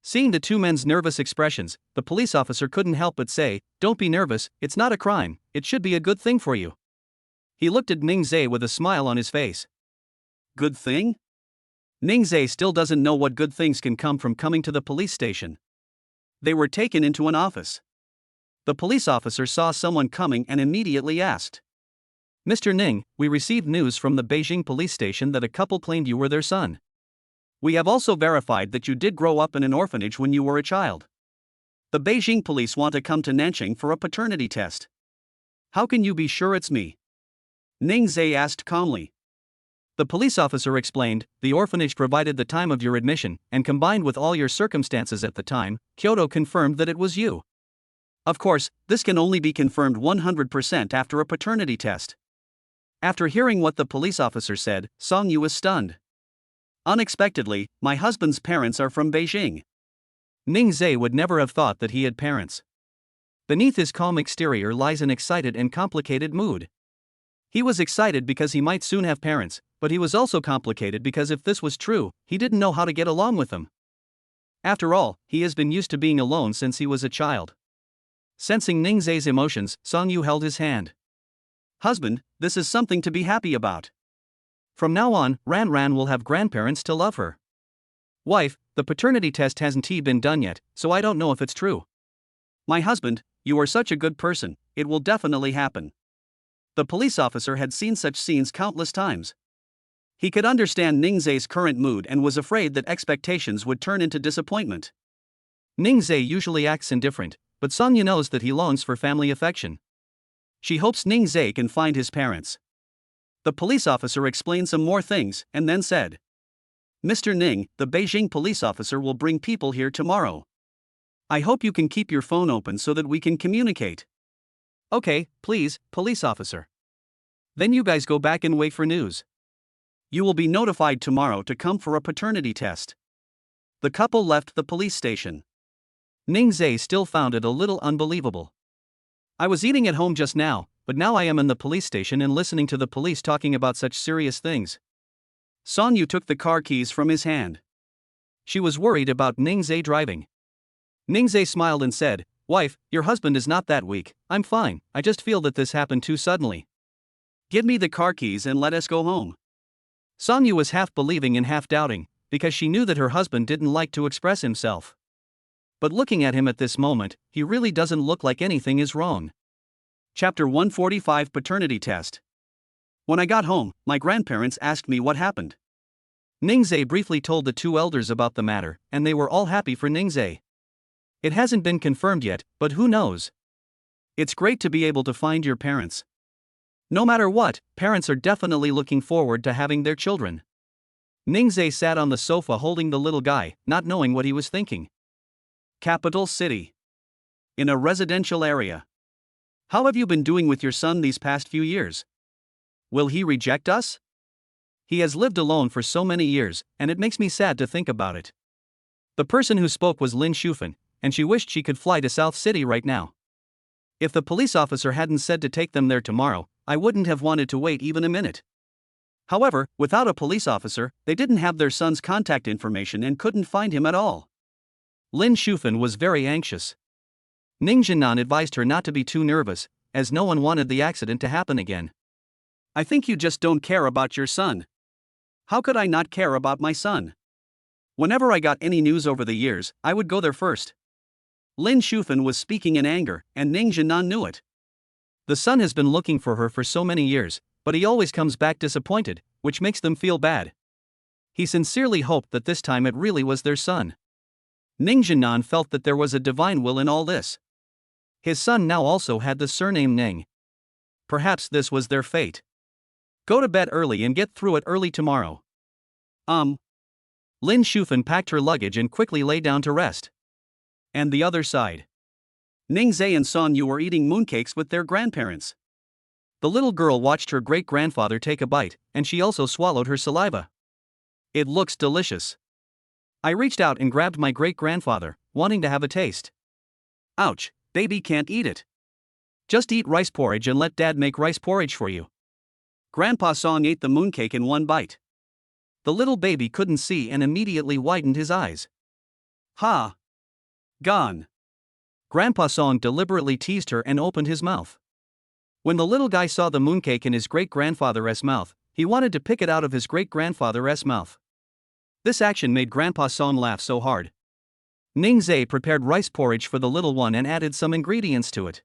Seeing the two men's nervous expressions, the police officer couldn't help but say, "Don't be nervous, it's not a crime, it should be a good thing for you." He looked at Ning Zhe with a smile on his face. Good thing? Ning Zhe still doesn't know what good things can come from coming to the police station. They were taken into an office. The police officer saw someone coming and immediately asked, "Mr. Ning, we received news from the Beijing police station that a couple claimed you were their son. We have also verified that you did grow up in an orphanage when you were a child. The Beijing police want to come to Nanjing for a paternity test. How can you be sure it's me?" Ning Zhe asked calmly. The police officer explained, "The orphanage provided the time of your admission, and combined with all your circumstances at the time, Kyoto confirmed that it was you. Of course, this can only be confirmed 100% after a paternity test." After hearing what the police officer said, Song Yu was stunned. "Unexpectedly, my husband's parents are from Beijing." Ning Zhe would never have thought that he had parents. Beneath his calm exterior lies an excited and complicated mood. He was excited because he might soon have parents, but he was also complicated because if this was true, he didn't know how to get along with them. After all, he has been used to being alone since he was a child. Sensing Ning Zhe's emotions, Song Yu held his hand. "Husband, this is something to be happy about. From now on, Ran will have grandparents to love her. Wife, the paternity test hasn't been done yet, so I don't know if it's true. My husband, you are such a good person, it will definitely happen." The police officer had seen such scenes countless times. He could understand Ning Zhe's current mood and was afraid that expectations would turn into disappointment. Ning Zhe usually acts indifferent, but Song Yu knows that he longs for family affection. She hopes Ning Zhe can find his parents. The police officer explained some more things and then said, "Mr. Ning, the Beijing police officer will bring people here tomorrow. I hope you can keep your phone open so that we can communicate." "Okay, please, police officer. Then you guys go back and wait for news. You will be notified tomorrow to come for a paternity test." The couple left the police station. Ning Zhe still found it a little unbelievable. "I was eating at home just now, but now I am in the police station and listening to the police talking about such serious things." Song Yu took the car keys from his hand. She was worried about Ning Zhe driving. Ning Zhe smiled and said, "Wife, your husband is not that weak, I'm fine, I just feel that this happened too suddenly. Give me the car keys and let us go home." Song Yu was half believing and half doubting, because she knew that her husband didn't like to express himself. But looking at him at this moment, he really doesn't look like anything is wrong. Chapter 145 Paternity Test. When I got home, my grandparents asked me what happened. Ning Zhe briefly told the two elders about the matter, and they were all happy for Ning Zhe. It hasn't been confirmed yet, but who knows? It's great to be able to find your parents. No matter what, parents are definitely looking forward to having their children. Ning Zhe sat on the sofa holding the little guy, not knowing what he was thinking. Capital City. In a residential area. How have you been doing with your son these past few years? Will he reject us? He has lived alone for so many years, and it makes me sad to think about it. The person who spoke was Lin Shufan, and she wished she could fly to South City right now. If the police officer hadn't said to take them there tomorrow, I wouldn't have wanted to wait even a minute. However, without a police officer, they didn't have their son's contact information and couldn't find him at all. Lin Shufan was very anxious. Ning Jinan advised her not to be too nervous, as no one wanted the accident to happen again. I think you just don't care about your son. How could I not care about my son? Whenever I got any news over the years, I would go there first. Lin Shufan was speaking in anger, and Ning Jinan knew it. The son has been looking for her for so many years, but he always comes back disappointed, which makes them feel bad. He sincerely hoped that this time it really was their son. Ning Jinan felt that there was a divine will in all this. His son now also had the surname Ning. Perhaps this was their fate. Go to bed early and get through it early tomorrow. Lin Shufan packed her luggage and quickly lay down to rest. And the other side. Ning Zhe and Song Yu were eating mooncakes with their grandparents. The little girl watched her great-grandfather take a bite, and she also swallowed her saliva. It looks delicious. I reached out and grabbed my great-grandfather, wanting to have a taste. Ouch, baby can't eat it. Just eat rice porridge and let dad make rice porridge for you. Grandpa Song ate the mooncake in one bite. The little baby couldn't see and immediately widened his eyes. Ha! Gone. Grandpa Song deliberately teased her and opened his mouth. When the little guy saw the mooncake in his great-grandfather's mouth, he wanted to pick it out of his great-grandfather's mouth. This action made Grandpa Song laugh so hard. Ning Zhe prepared rice porridge for the little one and added some ingredients to it.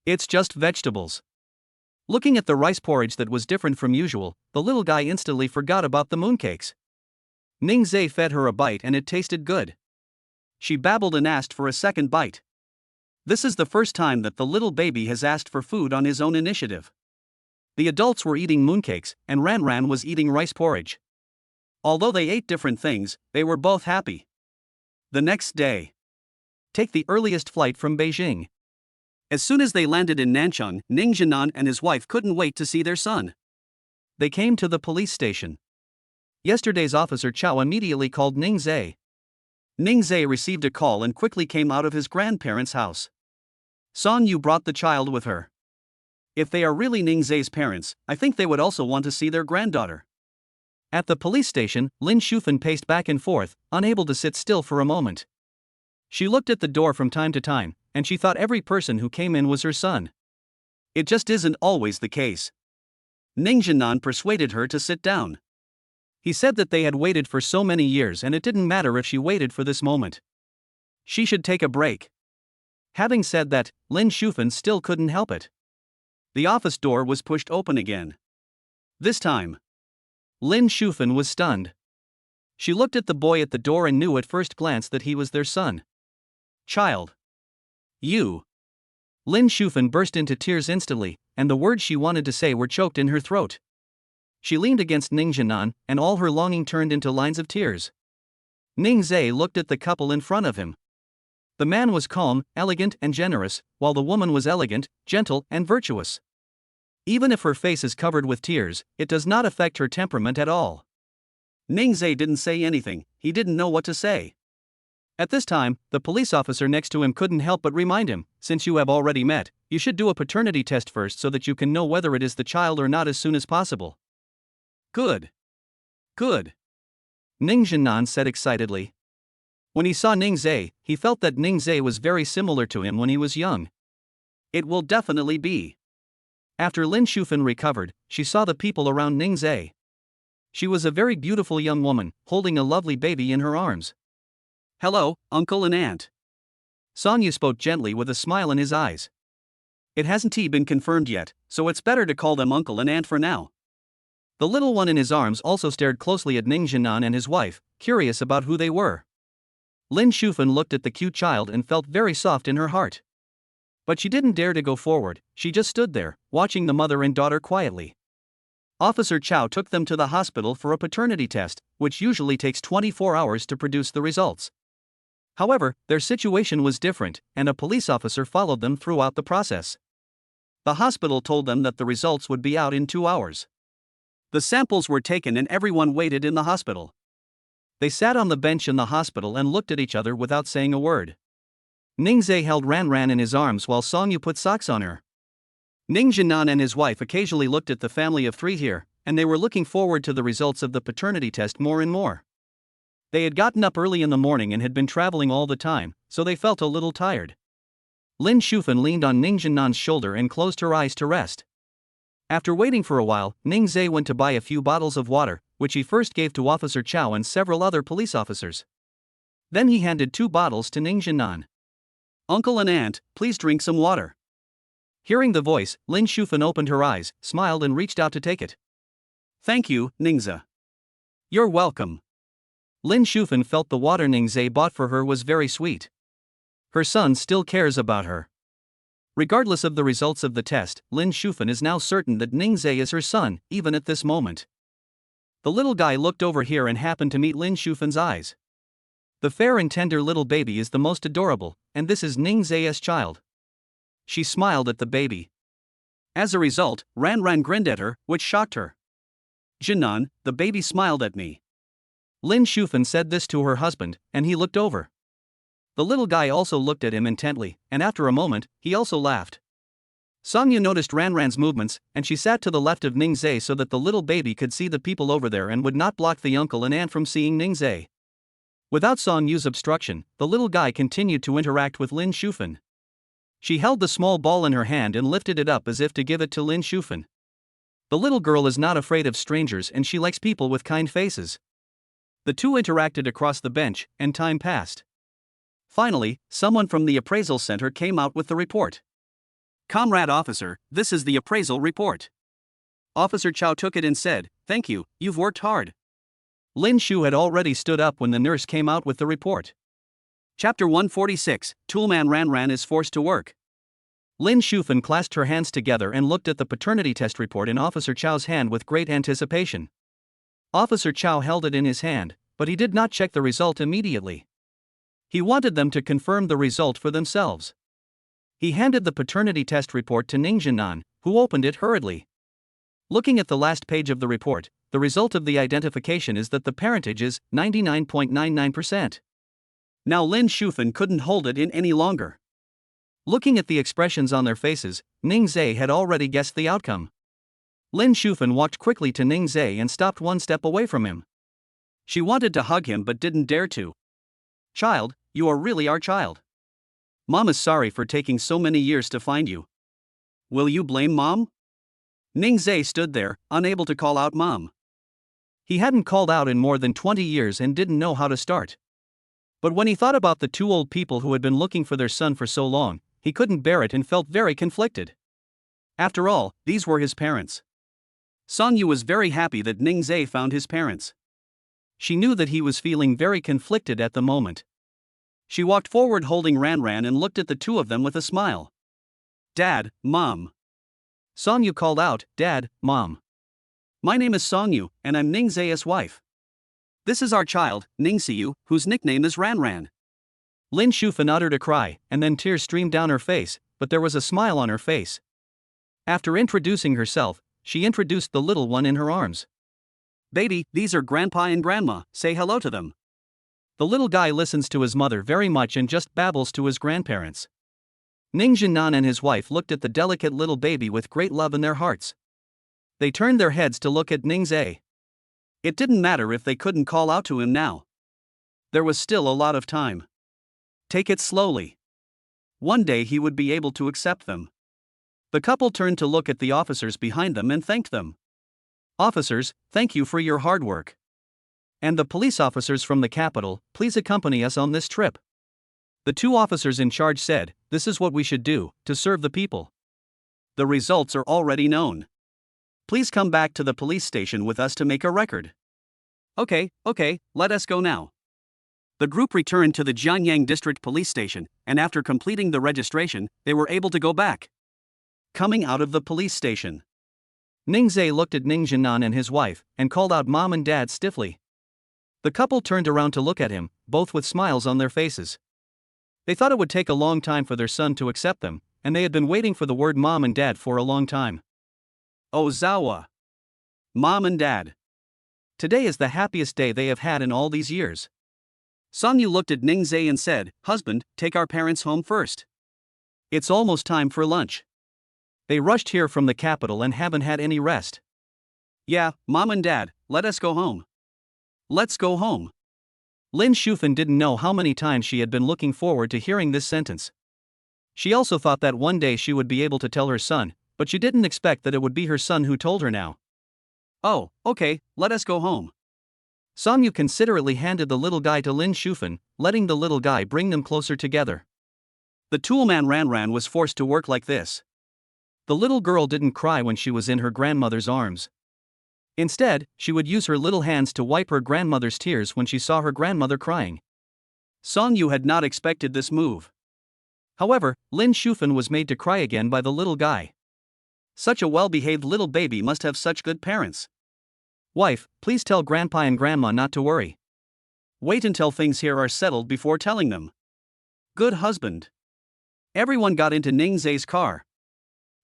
It's just vegetables. Looking at the rice porridge that was different from usual, the little guy instantly forgot about the mooncakes. Ning Zhe fed her a bite and it tasted good. She babbled and asked for a second bite. This is the first time that the little baby has asked for food on his own initiative. The adults were eating mooncakes, and Ran Ran was eating rice porridge. Although they ate different things, they were both happy. The next day. Take the earliest flight from Beijing. As soon as they landed in Nanchang, Ning Jinan and his wife couldn't wait to see their son. They came to the police station. Yesterday's officer Chow immediately called Ning Zhe. Ning Zhe received a call and quickly came out of his grandparents' house. Song Yu brought the child with her. If they are really Ning Zhe's parents, I think they would also want to see their granddaughter. At the police station, Lin Shufan paced back and forth, unable to sit still for a moment. She looked at the door from time to time, and she thought every person who came in was her son. It just isn't always the case. Ning Jinan persuaded her to sit down. He said that they had waited for so many years and it didn't matter if she waited for this moment. She should take a break. Having said that, Lin Shufan still couldn't help it. The office door was pushed open again. This time, Lin Shufan was stunned. She looked at the boy at the door and knew at first glance that he was their son. Child. You. Lin Shufan burst into tears instantly, and the words she wanted to say were choked in her throat. She leaned against Ning Jinan, and all her longing turned into lines of tears. Ning Zhe looked at the couple in front of him. The man was calm, elegant and generous, while the woman was elegant, gentle and virtuous. Even if her face is covered with tears, it does not affect her temperament at all. Ning Zhe didn't say anything, he didn't know what to say. At this time, the police officer next to him couldn't help but remind him, since you have already met, you should do a paternity test first so that you can know whether it is the child or not as soon as possible. Good. Good. Ning Jinan said excitedly. When he saw Ning Zhe, he felt that Ning Zhe was very similar to him when he was young. It will definitely be. After Lin Shufan recovered, she saw the people around Ning Zhe. She was a very beautiful young woman, holding a lovely baby in her arms. Hello, uncle and aunt. Song Yu spoke gently with a smile in his eyes. It hasn't been confirmed yet, so it's better to call them uncle and aunt for now. The little one in his arms also stared closely at Ning Jinan and his wife, curious about who they were. Lin Shufan looked at the cute child and felt very soft in her heart. But she didn't dare to go forward, she just stood there, watching the mother and daughter quietly. Officer Chow took them to the hospital for a paternity test, which usually takes 24 hours to produce the results. However, their situation was different, and a police officer followed them throughout the process. The hospital told them that the results would be out in 2 hours. The samples were taken and everyone waited in the hospital. They sat on the bench in the hospital and looked at each other without saying a word. Ning Zhe held Ran Ran in his arms while Song Yu put socks on her. Ning Jinan and his wife occasionally looked at the family of 3 here, and they were looking forward to the results of the paternity test more and more. They had gotten up early in the morning and had been traveling all the time, so they felt a little tired. Lin Shufan leaned on Ning Jinan's shoulder and closed her eyes to rest. After waiting for a while, Ning Zhe went to buy a few bottles of water, which he first gave to Officer Chow and several other police officers. Then he handed 2 bottles to Ning Jinan. Uncle and aunt, please drink some water. Hearing the voice, Lin Shufan opened her eyes, smiled and reached out to take it. Thank you, Ningze. You're welcome. Lin Shufan felt the water Ningze bought for her was very sweet. Her son still cares about her. Regardless of the results of the test, Lin Shufan is now certain that Ningze is her son, even at this moment. The little guy looked over here and happened to meet Lin Shufan's eyes. The fair and tender little baby is the most adorable, and this is Ningze's child. She smiled at the baby. As a result, Ran Ran grinned at her, which shocked her. Jinan, the baby smiled at me. Lin Shufan said this to her husband, and he looked over. The little guy also looked at him intently, and after a moment, he also laughed. Songyu noticed Ranran's movements, and she sat to the left of Ningzai so that the little baby could see the people over there and would not block the uncle and aunt from seeing Ningzai. Without Songyu's obstruction, the little guy continued to interact with Lin Shufan. She held the small ball in her hand and lifted it up as if to give it to Lin Shufan. The little girl is not afraid of strangers and she likes people with kind faces. The two interacted across the bench, and time passed. Finally, someone from the appraisal center came out with the report. "Comrade officer, this is the appraisal report." Officer Chow took it and said, "Thank you, you've worked hard." Lin Shu had already stood up when the nurse came out with the report. Chapter 146, Toolman Ranran is forced to work. Lin Shufan clasped her hands together and looked at the paternity test report in Officer Chow's hand with great anticipation. Officer Chow held it in his hand, but he did not check the result immediately. He wanted them to confirm the result for themselves. He handed the paternity test report to Ning Jinan, who opened it hurriedly. Looking at the last page of the report, the result of the identification is that the parentage is 99.99%. Now Lin Shufan couldn't hold it in any longer. Looking at the expressions on their faces, Ningzai had already guessed the outcome. Lin Shufan walked quickly to Ningzai and stopped one step away from him. She wanted to hug him but didn't dare to. "Child, you are really our child. Mom is sorry for taking so many years to find you. Will you blame Mom?" Ningzai stood there, unable to call out Mom. He hadn't called out in more than 20 years and didn't know how to start. But when he thought about the two old people who had been looking for their son for so long, he couldn't bear it and felt very conflicted. After all, these were his parents. Songyu was very happy that Ningzai found his parents. She knew that he was feeling very conflicted at the moment. She walked forward holding Ranran and looked at the two of them with a smile. "Dad, Mom." Songyu called out, "Dad, Mom. My name is Songyu, and I'm Ningzai's wife. This is our child, Ningxiu, whose nickname is Ranran." Lin Shufan uttered a cry, and then tears streamed down her face, but there was a smile on her face. After introducing herself, she introduced the little one in her arms. "Baby, these are Grandpa and Grandma, say hello to them." The little guy listens to his mother very much and just babbles to his grandparents. Ning Jinan and his wife looked at the delicate little baby with great love in their hearts. They turned their heads to look at Ningzai. It didn't matter if they couldn't call out to him now. There was still a lot of time. Take it slowly. One day he would be able to accept them. The couple turned to look at the officers behind them and thanked them. "Officers, thank you for your hard work. And the police officers from the capital, please accompany us on this trip." The two officers in charge said, "This is what we should do, to serve the people. The results are already known. Please come back to the police station with us to make a record." Okay, let us go now." The group returned to the Jianyang District Police Station, and after completing the registration, they were able to go back. Coming out of the police station, Ningzai looked at Ning Jinan and his wife, and called out Mom and Dad stiffly. The couple turned around to look at him, both with smiles on their faces. They thought it would take a long time for their son to accept them, and they had been waiting for the word Mom and Dad for a long time. Ozawa. Mom and Dad. Today is the happiest day they have had in all these years. Songyu looked at Ningzai and said, "Husband, take our parents home first. It's almost time for lunch. They rushed here from the capital and haven't had any rest." "Yeah, Mom and Dad, let us go home. Let's go home." Lin Shufan didn't know how many times she had been looking forward to hearing this sentence. She also thought that one day she would be able to tell her son, but she didn't expect that it would be her son who told her now. "Oh, okay, let us go home." Songyu considerately handed the little guy to Lin Shufan, letting the little guy bring them closer together. The toolman Ranran was forced to work like this. The little girl didn't cry when she was in her grandmother's arms. Instead, she would use her little hands to wipe her grandmother's tears when she saw her grandmother crying. Songyu had not expected this move. However, Lin Shufan was made to cry again by the little guy. Such a well-behaved little baby must have such good parents. "Wife, please tell Grandpa and Grandma not to worry. Wait until things here are settled before telling them." Good husband. Everyone got into Ningzai's car.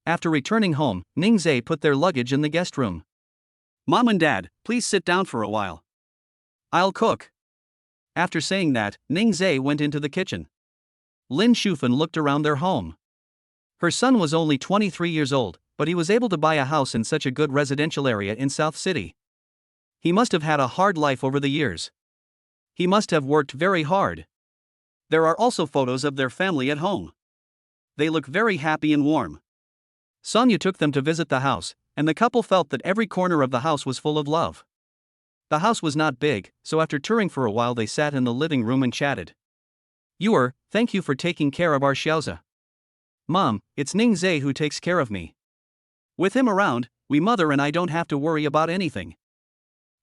After returning home, Ningzai put their luggage in the guest room. "Mom and Dad, please sit down for a while. I'll cook." After saying that, Ningzai went into the kitchen. Lin Shufan looked around their home. Her son was only 23 years old, but he was able to buy a house in such a good residential area in South City. He must have had a hard life over the years. He must have worked very hard. There are also photos of their family at home. They look very happy and warm. Sonia took them to visit the house, and the couple felt that every corner of the house was full of love. The house was not big, so after touring for a while they sat in the living room and chatted. Thank you for taking care of our Xiaoza. Mom, it's Ning Zhe who takes care of me. With him around, mother and I don't have to worry about anything.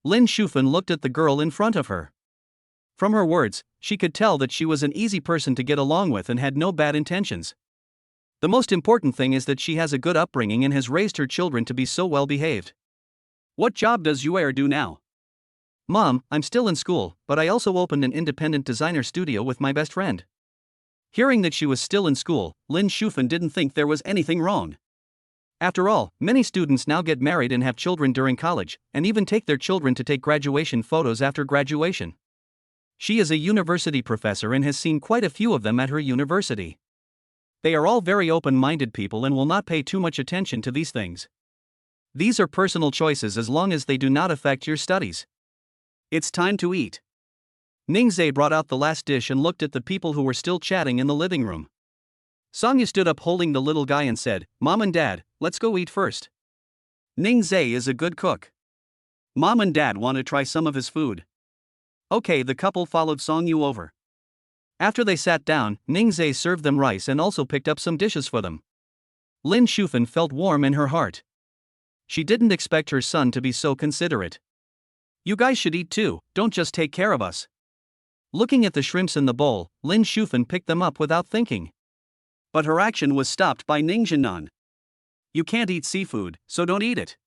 Lin Shufan looked at the girl in front of her. From her words, she could tell that she was an easy person to get along with and had no bad intentions. The most important thing is that she has a good upbringing and has raised her children to be so well behaved. What job does Yuer do now? Mom, I'm still in school, but I also opened an independent designer studio with my best friend. Hearing that she was still in school, Lin Shufan didn't think there was anything wrong. After all, many students now get married and have children during college, and even take their children to take graduation photos after graduation. She is a university professor and has seen quite a few of them at her university. They are all very open-minded people and will not pay too much attention to these things. These are personal choices as long as they do not affect your studies. It's time to eat. Ning Zhe brought out the last dish and looked at the people who were still chatting in the living room. Sonia stood up holding the little guy and said, Mom and Dad, let's go eat first. Ning Zhe is a good cook. Mom and Dad want to try some of his food. Okay, the couple followed Song Yu over. After they sat down, Ning Zhe served them rice and also picked up some dishes for them. Lin Shufan felt warm in her heart. She didn't expect her son to be so considerate. You guys should eat too, don't just take care of us. Looking at the shrimps in the bowl, Lin Shufan picked them up without thinking. But her action was stopped by Ning Jinan. You can't eat seafood, so don't eat it.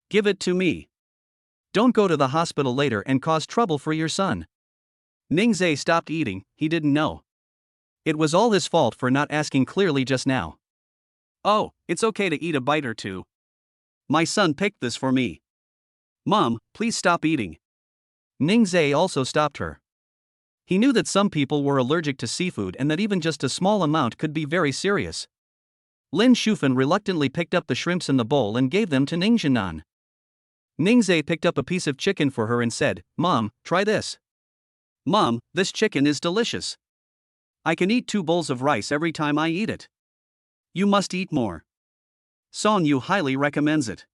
Give it to me. Don't go to the hospital later and cause trouble for your son. Ning Zhe stopped eating, he didn't know. It was all his fault for not asking clearly just now. Oh, it's okay to eat a bite or two. My son picked this for me. Mom, please stop eating. Ning Zhe also stopped her. He knew that some people were allergic to seafood and that even just a small amount could be very serious. Lin Shufan reluctantly picked up the shrimps in the bowl and gave them to Ning Jinan. Ning Zhe picked up a piece of chicken for her and said, Mom, try this. Mom, this chicken is delicious. I can eat 2 bowls of rice every time I eat it. You must eat more. Song Yu highly recommends it.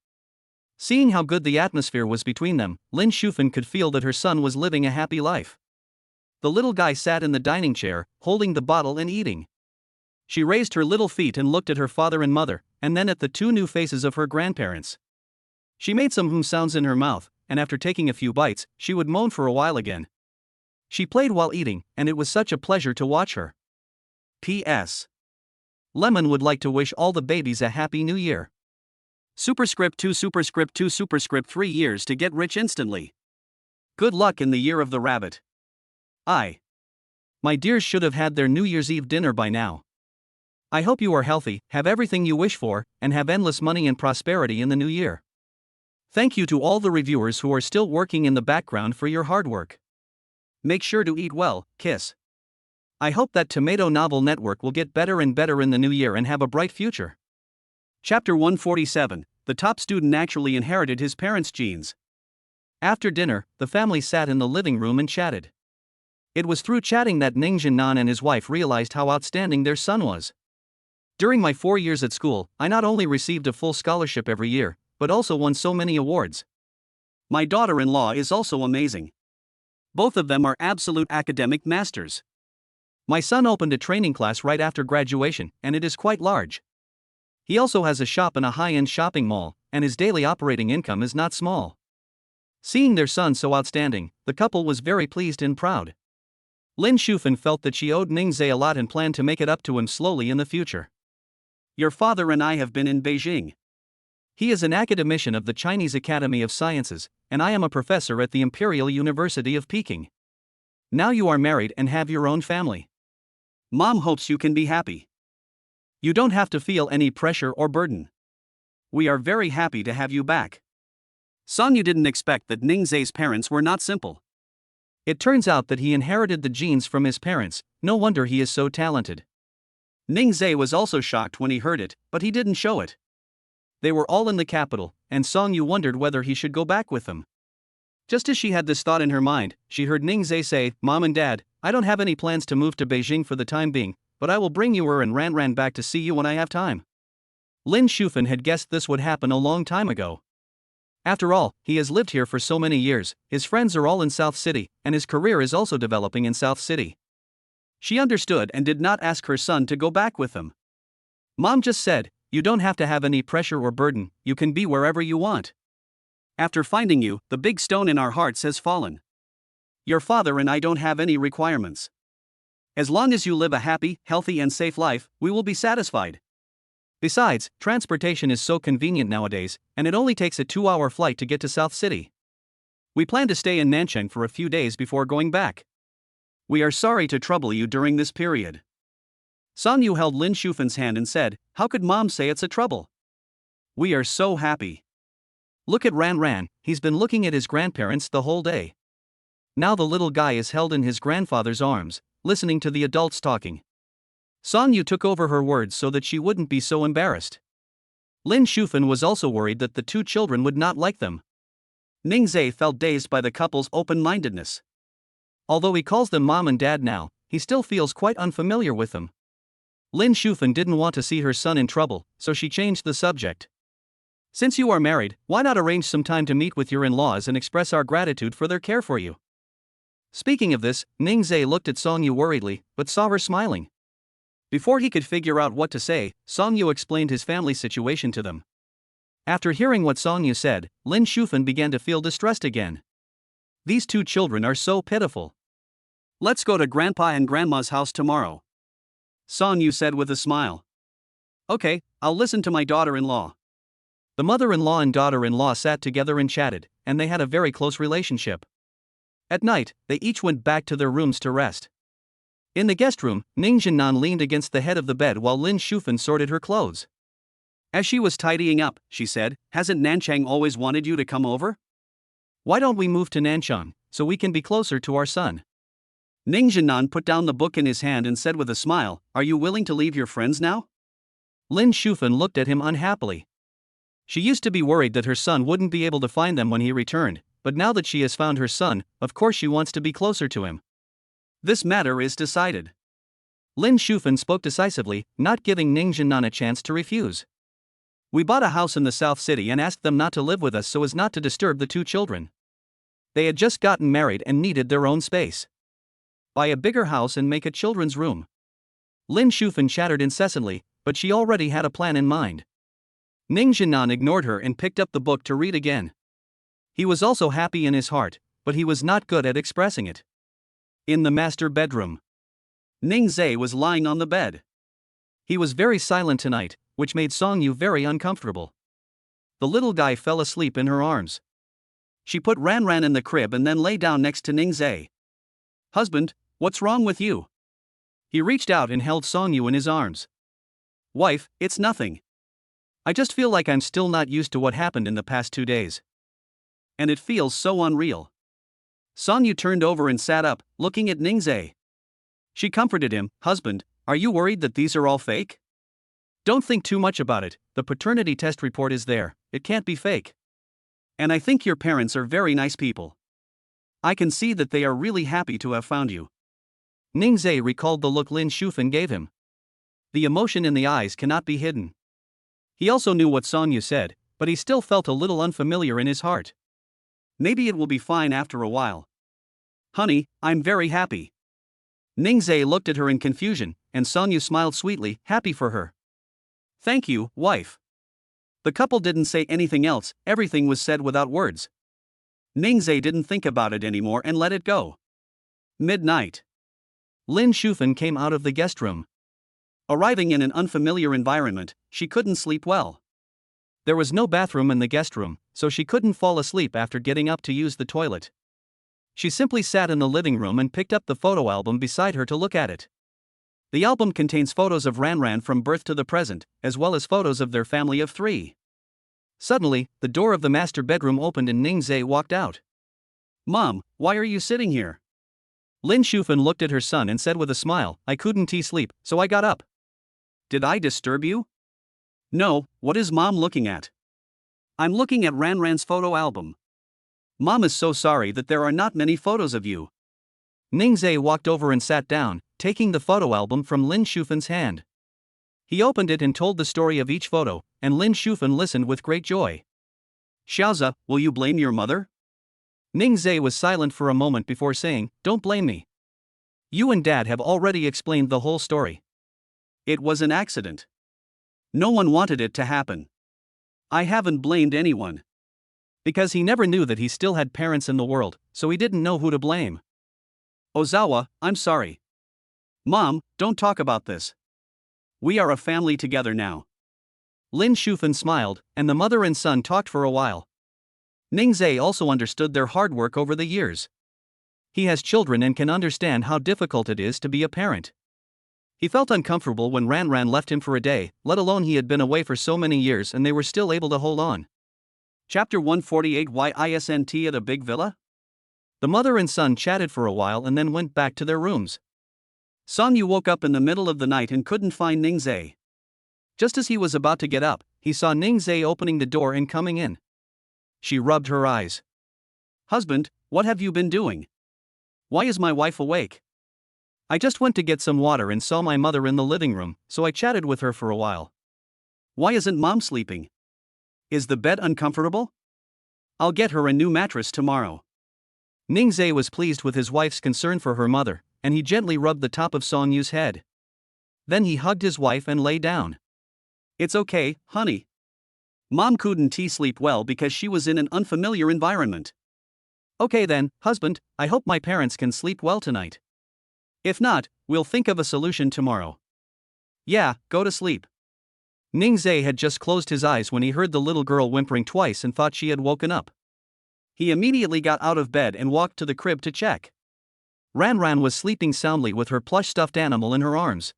Seeing how good the atmosphere was between them, Lin Shufan could feel that her son was living a happy life. The little guy sat in the dining chair, holding the bottle and eating. She raised her little feet and looked at her father and mother, and then at the 2 new faces of her grandparents. She made some sounds in her mouth, and after taking a few bites, she would moan for a while again. She played while eating, and it was such a pleasure to watch her. P.S. Lemon would like to wish all the babies a happy new year. Superscript 2 Superscript 2 Superscript 3 years to get rich instantly. Good luck in the year of the rabbit. My dears should have had their New Year's Eve dinner by now. I hope you are healthy, have everything you wish for, and have endless money and prosperity in the new year. Thank you to all the reviewers who are still working in the background for your hard work. Make sure to eat well, kiss. I hope that Tomato Novel Network will get better and better in the new year and have a bright future. Chapter 147, The top student actually inherited his parents' genes. After dinner, the family sat in the living room and chatted. It was through chatting that Ning Jinan and his wife realized how outstanding their son was. During my 4 years at school, I not only received a full scholarship every year, but also won so many awards. My daughter-in-law is also amazing. Both of them are absolute academic masters. My son opened a training class right after graduation, and it is quite large. He also has a shop in a high-end shopping mall, and his daily operating income is not small. Seeing their son so outstanding, the couple was very pleased and proud. Lin Shufan felt that she owed Ning Zhe a lot and planned to make it up to him slowly in the future. Your father and I have been in Beijing. He is an academician of the Chinese Academy of Sciences, and I am a professor at the Imperial University of Peking. Now you are married and have your own family. Mom hopes you can be happy. You don't have to feel any pressure or burden. We are very happy to have you back. Song Yu didn't expect that Ning Zhe's parents were not simple. It turns out that he inherited the genes from his parents, no wonder he is so talented. Ningzhe was also shocked when he heard it, but he didn't show it. They were all in the capital, and Song Yu wondered whether he should go back with them. Just as she had this thought in her mind, she heard Ningzhe say, "Mom and Dad, I don't have any plans to move to Beijing for the time being, but I will bring you and Ran back to see you when I have time." Lin Shufan had guessed this would happen a long time ago. After all, he has lived here for so many years, his friends are all in South City, and his career is also developing in South City. She understood and did not ask her son to go back with them. Mom just said, "You don't have to have any pressure or burden, you can be wherever you want. After finding you, the big stone in our hearts has fallen. Your father and I don't have any requirements. As long as you live a happy, healthy and safe life, we will be satisfied. Besides, transportation is so convenient nowadays, and it only takes a 2-hour flight to get to South City. We plan to stay in Nanchang for a few days before going back. We are sorry to trouble you during this period." Song Yu held Lin Shufan's hand and said, "How could Mom say it's a trouble? We are so happy. Look at Ran, he's been looking at his grandparents the whole day. Now the little guy is held in his grandfather's arms, listening to the adults talking." Song Yu took over her words so that she wouldn't be so embarrassed. Lin Shufan was also worried that the two children would not like them. Ningzhe felt dazed by the couple's open-mindedness. Although he calls them Mom and Dad now, he still feels quite unfamiliar with them. Lin Shufan didn't want to see her son in trouble, so she changed the subject. "Since you are married, why not arrange some time to meet with your in-laws and express our gratitude for their care for you?" Speaking of this, Ningzhe looked at Song Yu worriedly, but saw her smiling. Before he could figure out what to say, Song Yu explained his family situation to them. After hearing what Song Yu said, Lin Shufan began to feel distressed again. These two children are so pitiful. "Let's go to Grandpa and Grandma's house tomorrow," Song Yu said with a smile. "Okay, I'll listen to my daughter-in-law." The mother-in-law and daughter-in-law sat together and chatted, and they had a very close relationship. At night, they each went back to their rooms to rest. In the guest room, Ning Jinan leaned against the head of the bed while Lin Shufan sorted her clothes. As she was tidying up, she said, "Hasn't Nanchang always wanted you to come over? Why don't we move to Nanchang, so we can be closer to our son?" Ning Jinan put down the book in his hand and said with a smile, "Are you willing to leave your friends now?" Lin Shufan looked at him unhappily. She used to be worried that her son wouldn't be able to find them when he returned, but now that she has found her son, of course she wants to be closer to him. This matter is decided. Lin Shufan spoke decisively, not giving Ning Jinan a chance to refuse. "We bought a house in the South City and asked them not to live with us so as not to disturb the two children. They had just gotten married and needed their own space. Buy a bigger house and make a children's room." Lin Shufan chattered incessantly, but she already had a plan in mind. Ning Jinan ignored her and picked up the book to read again. He was also happy in his heart, but he was not good at expressing it. In the master bedroom, Ningzhe was lying on the bed. He was very silent tonight, which made Song Yu very uncomfortable. The little guy fell asleep in her arms. She put Ran in the crib and then lay down next to Ningzhe. "Husband, what's wrong with you?" He reached out and held Song Yu in his arms. "Wife, it's nothing. I just feel like I'm still not used to what happened in the past 2 days. And it feels so unreal." Song Yu turned over and sat up, looking at Ningzhe. She comforted him, "Husband, are you worried that these are all fake? Don't think too much about it, the paternity test report is there, it can't be fake. And I think your parents are very nice people. I can see that they are really happy to have found you." Ningzhe recalled the look Lin Shufan gave him. The emotion in the eyes cannot be hidden. He also knew what Song Yu said, but he still felt a little unfamiliar in his heart. "Maybe it will be fine after a while. Honey, I'm very happy." Ningzhe looked at her in confusion, and Song Yu smiled sweetly, happy for her. "Thank you, wife." The couple didn't say anything else, everything was said without words. Ningzhe didn't think about it anymore and let it go. Midnight. Lin Shufan came out of the guest room. Arriving in an unfamiliar environment, she couldn't sleep well. There was no bathroom in the guest room, so she couldn't fall asleep after getting up to use the toilet. She simply sat in the living room and picked up the photo album beside her to look at it. The album contains photos of Ran from birth to the present, as well as photos of their family of 3. Suddenly, the door of the master bedroom opened and Ningzhe walked out. "Mom, why are you sitting here?" Lin Shufan looked at her son and said with a smile, I couldn't sleep, so I got up. Did I disturb you? No, what is Mom looking at? I'm looking at Ranran's photo album. Mom is so sorry that there are not many photos of you. Ningzhe walked over and sat down, taking the photo album from Lin Shufan's hand. He opened it and told the story of each photo, and Lin Shufan listened with great joy. Xiaoza, will you blame your mother? Ningzhe was silent for a moment before saying, Don't blame me. You and Dad have already explained the whole story. It was an accident. No one wanted it to happen. I haven't blamed anyone. Because he never knew that he still had parents in the world, so he didn't know who to blame. Ozawa, I'm sorry. Mom, don't talk about this. We are a family together now. Lin Shufan smiled, and the mother and son talked for a while. Ningzhe also understood their hard work over the years. He has children and can understand how difficult it is to be a parent. He felt uncomfortable when Ranran left him for a day, let alone he had been away for so many years and they were still able to hold on. Chapter 148 Why isn't at a big villa? The mother and son chatted for a while and then went back to their rooms. Songyu woke up in the middle of the night and couldn't find Ningzhe. Just as he was about to get up, he saw Ningzhe opening the door and coming in. She rubbed her eyes. Husband, what have you been doing? Why is my wife awake? I just went to get some water and saw my mother in the living room, so I chatted with her for a while. Why isn't Mom sleeping? Is the bed uncomfortable? I'll get her a new mattress tomorrow. Ningzhe was pleased with his wife's concern for her mother, and he gently rubbed the top of Songyu's head. Then he hugged his wife and lay down. It's okay, honey. Mom couldn't sleep well because she was in an unfamiliar environment. Okay then, husband, I hope my parents can sleep well tonight. If not, we'll think of a solution tomorrow. Yeah, go to sleep. Ningzhe had just closed his eyes when he heard the little girl whimpering twice and thought she had woken up. He immediately got out of bed and walked to the crib to check. Ranran was sleeping soundly with her plush stuffed animal in her arms.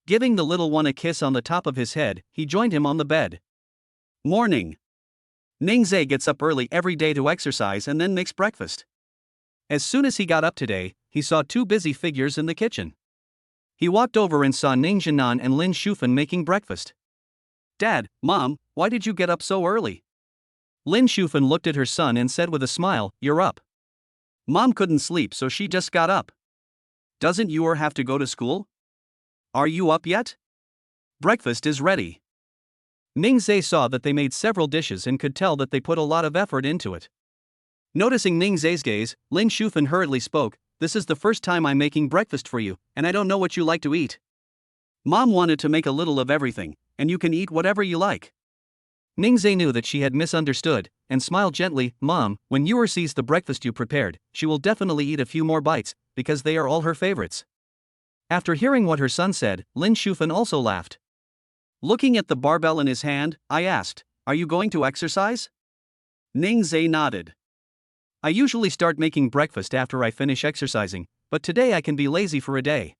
Giving the little one a kiss on the top of his head, he joined him on the bed. Morning. Ningzhe gets up early every day to exercise and then makes breakfast. As soon as he got up today, he saw two busy figures in the kitchen. He walked over and saw Ning Jinan and Lin Shufan making breakfast. Dad, Mom, why did you get up so early? Lin Shufan looked at her son and said with a smile, You're up. Mom couldn't sleep so she just got up. Doesn't you have to go to school? Are you up yet? Breakfast is ready. Ningzhe saw that they made several dishes and could tell that they put a lot of effort into it. Noticing Ningzhe's gaze, Lin Shufan hurriedly spoke, This is the first time I'm making breakfast for you, and I don't know what you like to eat. Mom wanted to make a little of everything, and you can eat whatever you like. Ningzhe knew that she had misunderstood, and smiled gently, Mom, when Yor sees the breakfast you prepared, she will definitely eat a few more bites, because they are all her favorites. After hearing what her son said, Lin Shufan also laughed. Looking at the barbell in his hand, I asked, Are you going to exercise? Ningzhe nodded. I usually start making breakfast after I finish exercising, but today I can be lazy for a day.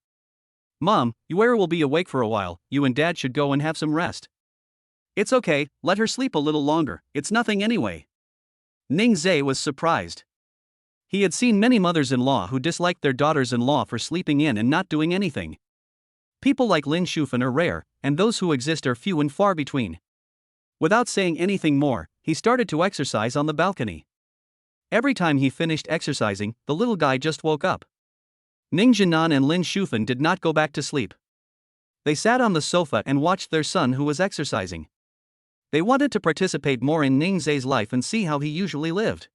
Mom, Yuera will be awake for a while, you and Dad should go and have some rest. It's okay, let her sleep a little longer, it's nothing anyway. Ningzhe was surprised. He had seen many mothers-in-law who disliked their daughters-in-law for sleeping in and not doing anything. People like Lin Shufan are rare, and those who exist are few and far between. Without saying anything more, he started to exercise on the balcony. Every time he finished exercising, the little guy just woke up. Ning Jinan and Lin Shufan did not go back to sleep. They sat on the sofa and watched their son who was exercising. They wanted to participate more in Ningzhe's life and see how he usually lived.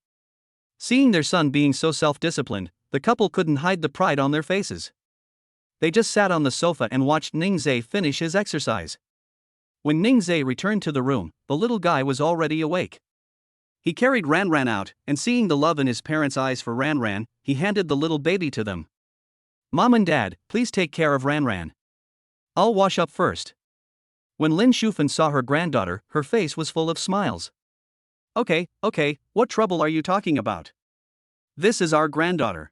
Seeing their son being so self-disciplined, the couple couldn't hide the pride on their faces. They just sat on the sofa and watched Ningzhe finish his exercise. When Ningzhe returned to the room, the little guy was already awake. He carried Ranran out, and seeing the love in his parents' eyes for Ranran, he handed the little baby to them. Mom and Dad, please take care of Ranran. I'll wash up first. When Lin Shufan saw her granddaughter, her face was full of smiles. Okay, what trouble are you talking about? This is our granddaughter.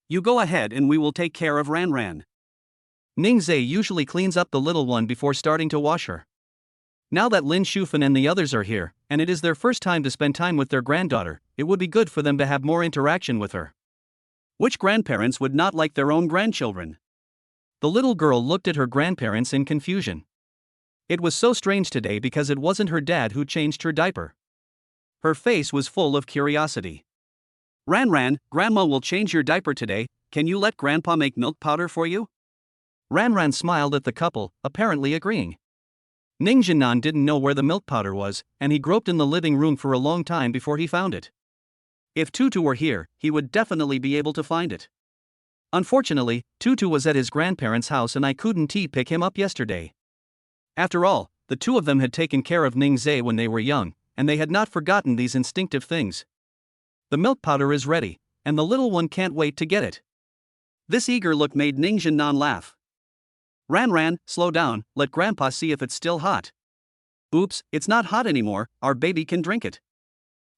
You go ahead and we will take care of Ranran. Ningzhe usually cleans up the little one before starting to wash her. Now that Lin Shufan and the others are here, and it is their first time to spend time with their granddaughter, it would be good for them to have more interaction with her. Which grandparents would not like their own grandchildren? The little girl looked at her grandparents in confusion. It was so strange today because it wasn't her dad who changed her diaper. Her face was full of curiosity. Ran, Grandma will change your diaper today, can you let Grandpa make milk powder for you? Ran smiled at the couple, apparently agreeing. Ningjinan didn't know where the milk powder was, and he groped in the living room for a long time before he found it. If Tutu were here, he would definitely be able to find it. Unfortunately, Tutu was at his grandparents' house and I couldn't pick him up yesterday. After all, the two of them had taken care of Ningzhe when they were young, and they had not forgotten these instinctive things. The milk powder is ready, and the little one can't wait to get it. This eager look made Ningjinan laugh. Ran, slow down, let Grandpa see if it's still hot. Oops, it's not hot anymore, our baby can drink it.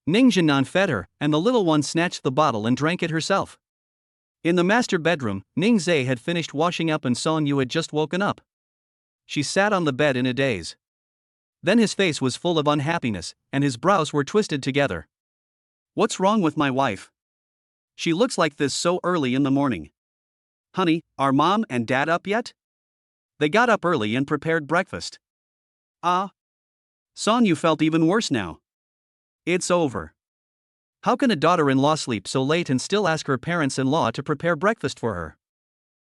Ningjinan fed her, and the little one snatched the bottle and drank it herself. In the master bedroom, Ningzhe had finished washing up and Song Yu had just woken up. She sat on the bed in a daze. Then his face was full of unhappiness, and his brows were twisted together. What's wrong with my wife? She looks like this so early in the morning. Honey, are Mom and Dad up yet? They got up early and prepared breakfast. Song Yu felt even worse now. It's over. How can a daughter-in-law sleep so late and still ask her parents-in-law to prepare breakfast for her?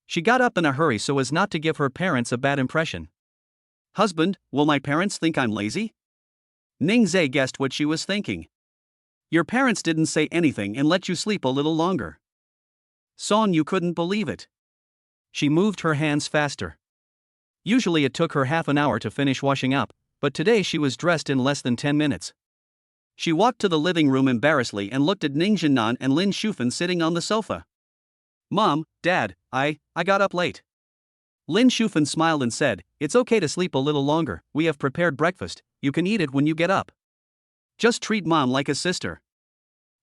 She got up in a hurry so as not to give her parents a bad impression. Husband, will my parents think I'm lazy? Ningzhe guessed what she was thinking. Your parents didn't say anything and let you sleep a little longer. Song Yu couldn't believe it. She moved her hands faster. Usually it took her half an hour to finish washing up, but today she was dressed in less than 10 minutes. She walked to the living room embarrassedly and looked at Ningjinan and Lin Shufan sitting on the sofa. Mom, Dad, I got up late. Lin Shufan smiled and said, it's okay to sleep a little longer, we have prepared breakfast, you can eat it when you get up. Just treat Mom like a sister.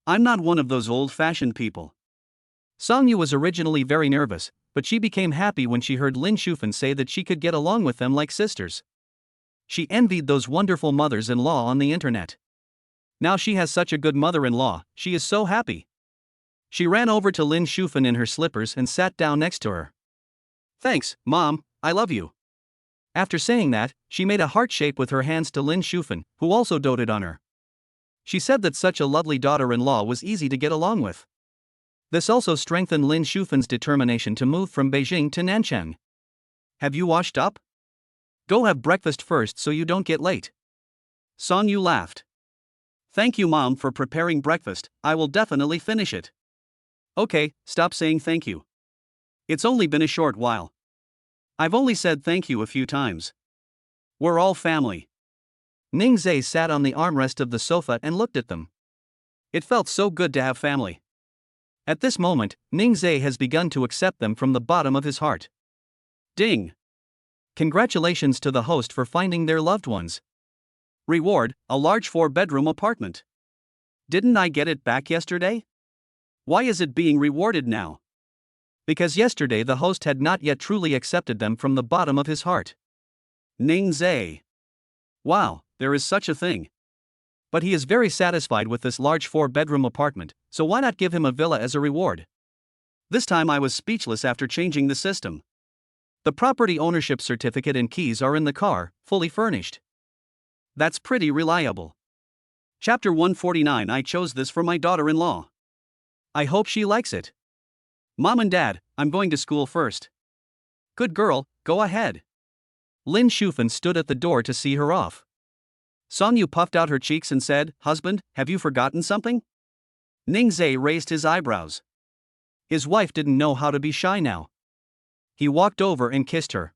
I'm not one of those old-fashioned people. Song Yu was originally very nervous, but she became happy when she heard Lin Shufan say that she could get along with them like sisters. She envied those wonderful mothers-in-law on the internet. Now she has such a good mother-in-law, she is so happy. She ran over to Lin Shufan in her slippers and sat down next to her. Thanks, Mom, I love you. After saying that, she made a heart shape with her hands to Lin Shufan, who also doted on her. She said that such a lovely daughter-in-law was easy to get along with. This also strengthened Lin Shufan's determination to move from Beijing to Nanchang. Have you washed up? Go have breakfast first so you don't get late. Song Yu laughed. Thank you, Mom, for preparing breakfast, I will definitely finish it. Okay, stop saying thank you. It's only been a short while. I've only said thank you a few times. We're all family. Ningzhe sat on the armrest of the sofa and looked at them. It felt so good to have family. At this moment, Ningzhe has begun to accept them from the bottom of his heart. Ding! Congratulations to the host for finding their loved ones. Reward, a large 4-bedroom apartment. Didn't I get it back yesterday? Why is it being rewarded now? Because yesterday the host had not yet truly accepted them from the bottom of his heart. Ningzhe. Wow, there is such a thing. But he is very satisfied with this large 4-bedroom apartment, so why not give him a villa as a reward? This time I was speechless after changing the system. The property ownership certificate and keys are in the car, fully furnished. That's pretty reliable. Chapter 149. I chose this for my daughter-in-law. I hope she likes it. Mom and Dad, I'm going to school first. Good girl, go ahead. Lin Shufan stood at the door to see her off. Song Yu puffed out her cheeks and said, Husband, have you forgotten something? Ningzhe raised his eyebrows. His wife didn't know how to be shy now. He walked over and kissed her.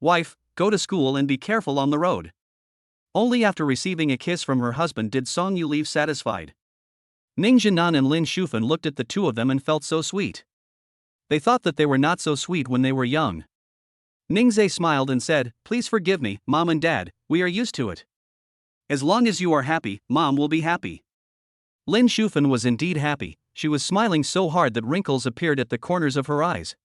Wife, go to school and be careful on the road. Only after receiving a kiss from her husband did Song Yu leave satisfied. Ningjinan and Lin Shufan looked at the two of them and felt so sweet. They thought that they were not so sweet when they were young. Ningzhe smiled and said, Please forgive me, Mom and Dad, we are used to it. As long as you are happy, Mom will be happy. Lin Shufan was indeed happy, she was smiling so hard that wrinkles appeared at the corners of her eyes.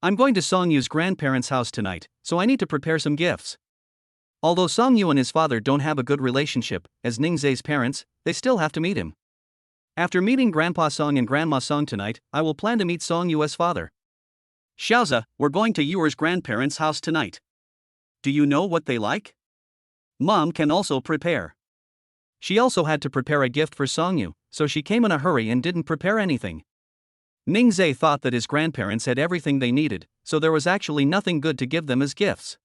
I'm going to Song Yu's grandparents' house tonight, so I need to prepare some gifts. Although Song Yu and his father don't have a good relationship, as Ningzhe's parents, they still have to meet him. After meeting Grandpa Song and Grandma Song tonight, I will plan to meet Song Yu's father. Xiaoza, we're going to Yuer's grandparents' house tonight. Do you know what they like? Mom can also prepare. She also had to prepare a gift for Song Yu, so she came in a hurry and didn't prepare anything. Ning Zhe thought that his grandparents had everything they needed, so there was actually nothing good to give them as gifts.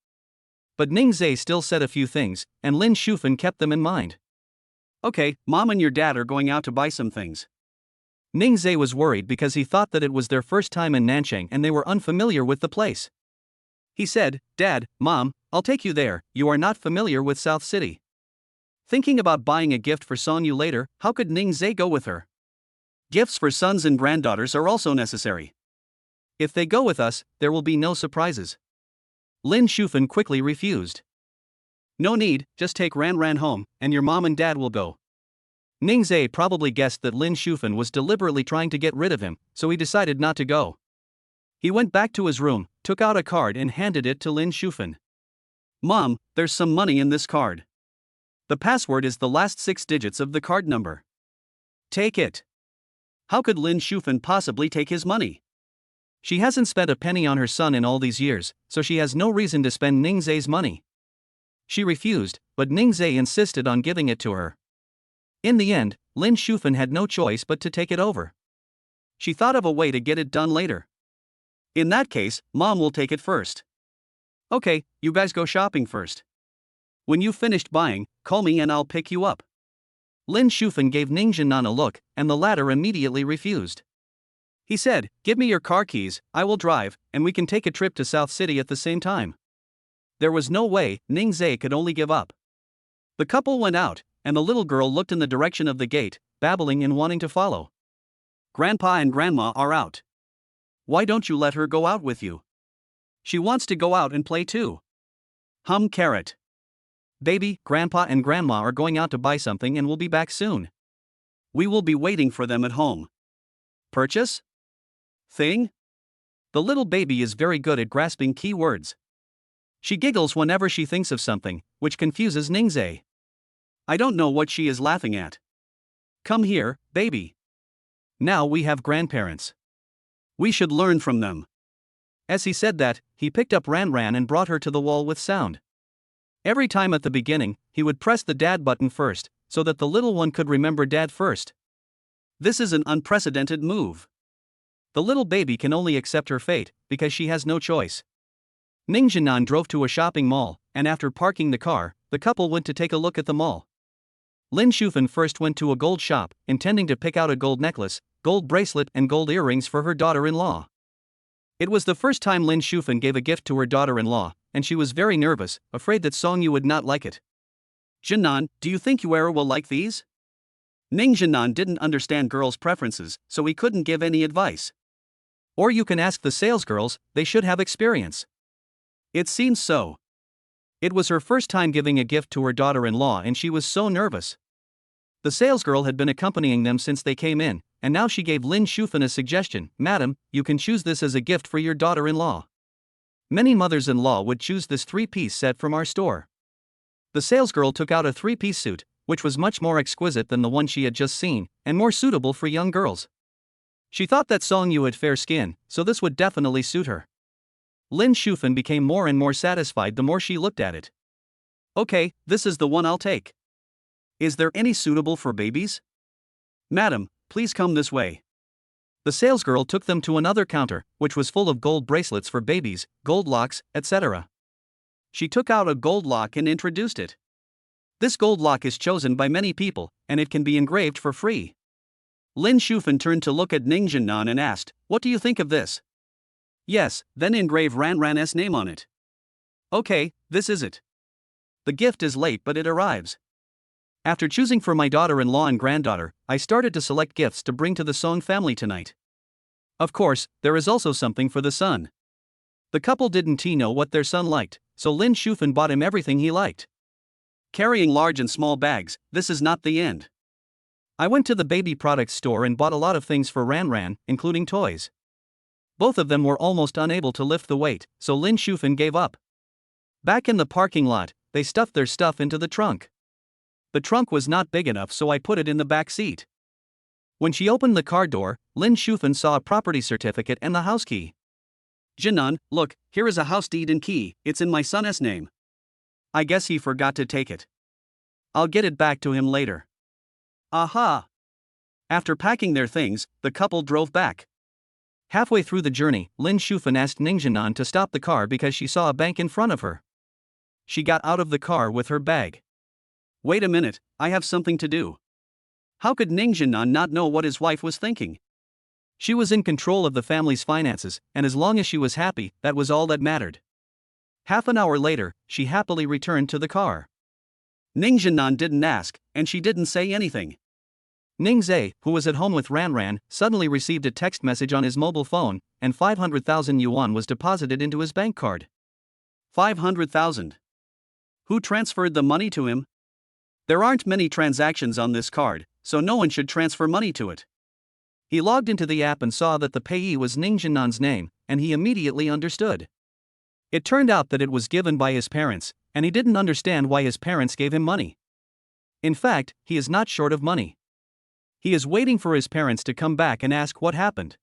But Ning Zhe still said a few things, and Lin Shufan kept them in mind. Okay, Mom and your dad are going out to buy some things. Ning Zhe was worried because he thought that it was their first time in Nanchang and they were unfamiliar with the place. He said, Dad, Mom, I'll take you there, you are not familiar with South City. Thinking about buying a gift for Song Yu later, how could Ning Zhe go with her? Gifts for sons and granddaughters are also necessary. If they go with us, there will be no surprises. Lin Shufan quickly refused. No need, just take Ran home, and your mom and dad will go. Ning Zhe probably guessed that Lin Shufan was deliberately trying to get rid of him, so he decided not to go. He went back to his room, took out a card and handed it to Lin Shufan. Mom, there's some money in this card. The password is the last 6 digits of the card number. Take it. How could Lin Shufan possibly take his money? She hasn't spent a penny on her son in all these years, so she has no reason to spend Ning Zhe's money. She refused, but Ning Zhe insisted on giving it to her. In the end, Lin Shufan had no choice but to take it over. She thought of a way to get it done later. In that case, Mom will take it first. Okay, you guys go shopping first. When you've finished buying, call me and I'll pick you up. Lin Shufan gave Ning Jinan a look, and the latter immediately refused. He said, Give me your car keys, I will drive, and we can take a trip to South City at the same time. There was no way Ning Zhe could only give up. The couple went out, and the little girl looked in the direction of the gate, babbling and wanting to follow. Grandpa and Grandma are out. Why don't you let her go out with you? She wants to go out and play too. Carrot. Baby, Grandpa and Grandma are going out to buy something and will be back soon. We will be waiting for them at home. Purchase? Thing? The little baby is very good at grasping key words. She giggles whenever she thinks of something, which confuses Ning Zhe. I don't know what she is laughing at. Come here, baby. Now we have grandparents. We should learn from them. As he said that, he picked up Ran and brought her to the wall with sound. Every time at the beginning, he would press the dad button first, so that the little one could remember dad first. This is an unprecedented move. The little baby can only accept her fate, because she has no choice. Ning Jinan drove to a shopping mall, and after parking the car, the couple went to take a look at the mall. Lin Shufan first went to a gold shop, intending to pick out a gold necklace, gold bracelet and gold earrings for her daughter-in-law. It was the first time Lin Shufan gave a gift to her daughter-in-law, and she was very nervous, afraid that Song Yu would not like it. Jinan, do you think Yuera will like these? Ning Jinan didn't understand girls' preferences, so he couldn't give any advice. Or you can ask the salesgirls, they should have experience. It seems so. It was her first time giving a gift to her daughter-in-law and she was so nervous. The salesgirl had been accompanying them since they came in, and now she gave Lin Shufan a suggestion, Madam, you can choose this as a gift for your daughter-in-law. Many mothers-in-law would choose this 3-piece set from our store. The salesgirl took out a 3-piece suit, which was much more exquisite than the one she had just seen, and more suitable for young girls. She thought that Song Yu had fair skin, so this would definitely suit her. Lin Shufan became more and more satisfied the more she looked at it. Okay, this is the one I'll take. Is there any suitable for babies? Madam, please come this way. The salesgirl took them to another counter, which was full of gold bracelets for babies, gold locks, etc. She took out a gold lock and introduced it. This gold lock is chosen by many people, and it can be engraved for free. Lin Shufan turned to look at Ning Jinan and asked, What do you think of this? Yes, then engrave Ran's name on it. Okay, this is it. The gift is late but it arrives. After choosing for my daughter-in-law and granddaughter, I started to select gifts to bring to the Song family tonight. Of course, there is also something for the son. The couple didn't know what their son liked, so Lin Shufan bought him everything he liked. Carrying large and small bags, this is not the end. I went to the baby products store and bought a lot of things for Ran, including toys. Both of them were almost unable to lift the weight, so Lin Shufan gave up. Back in the parking lot, they stuffed their stuff into the trunk. The trunk was not big enough, so I put it in the back seat. When she opened the car door, Lin Shufan saw a property certificate and the house key. "Jinan, look, here is a house deed and key, it's in my son's name. I guess he forgot to take it. I'll get it back to him later." Aha! After packing their things, the couple drove back. Halfway through the journey, Lin Shufan asked Ning Jinan to stop the car because she saw a bank in front of her. She got out of the car with her bag. "Wait a minute, I have something to do." How could Ning Jinan not know what his wife was thinking? She was in control of the family's finances, and as long as she was happy, that was all that mattered. Half an hour later, she happily returned to the car. Ning Jinan didn't ask, and she didn't say anything. Ning Zhe, who was at home with Ran, suddenly received a text message on his mobile phone, and 500,000 yuan was deposited into his bank card. 500,000. Who transferred the money to him? There aren't many transactions on this card, so no one should transfer money to it. He logged into the app and saw that the payee was Ning Jinan's name, and he immediately understood. It turned out that it was given by his parents, and he didn't understand why his parents gave him money. In fact, he is not short of money. He is waiting for his parents to come back and ask what happened.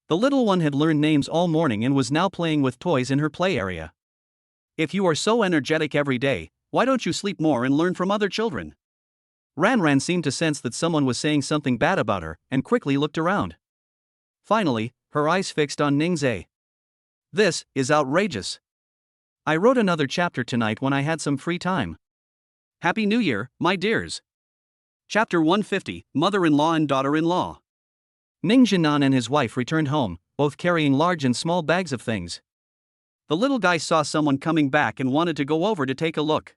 The little one had learned names all morning and was now playing with toys in her play area. If you are so energetic every day, why don't you sleep more and learn from other children? Ran seemed to sense that someone was saying something bad about her, and quickly looked around. Finally, her eyes fixed on Ning Zhe. "This is outrageous. I wrote another chapter tonight when I had some free time. Happy New Year, my dears." Chapter 150, Mother-in-Law and Daughter-in-Law. Ning Jinan and his wife returned home, both carrying large and small bags of things. The little guy saw someone coming back and wanted to go over to take a look.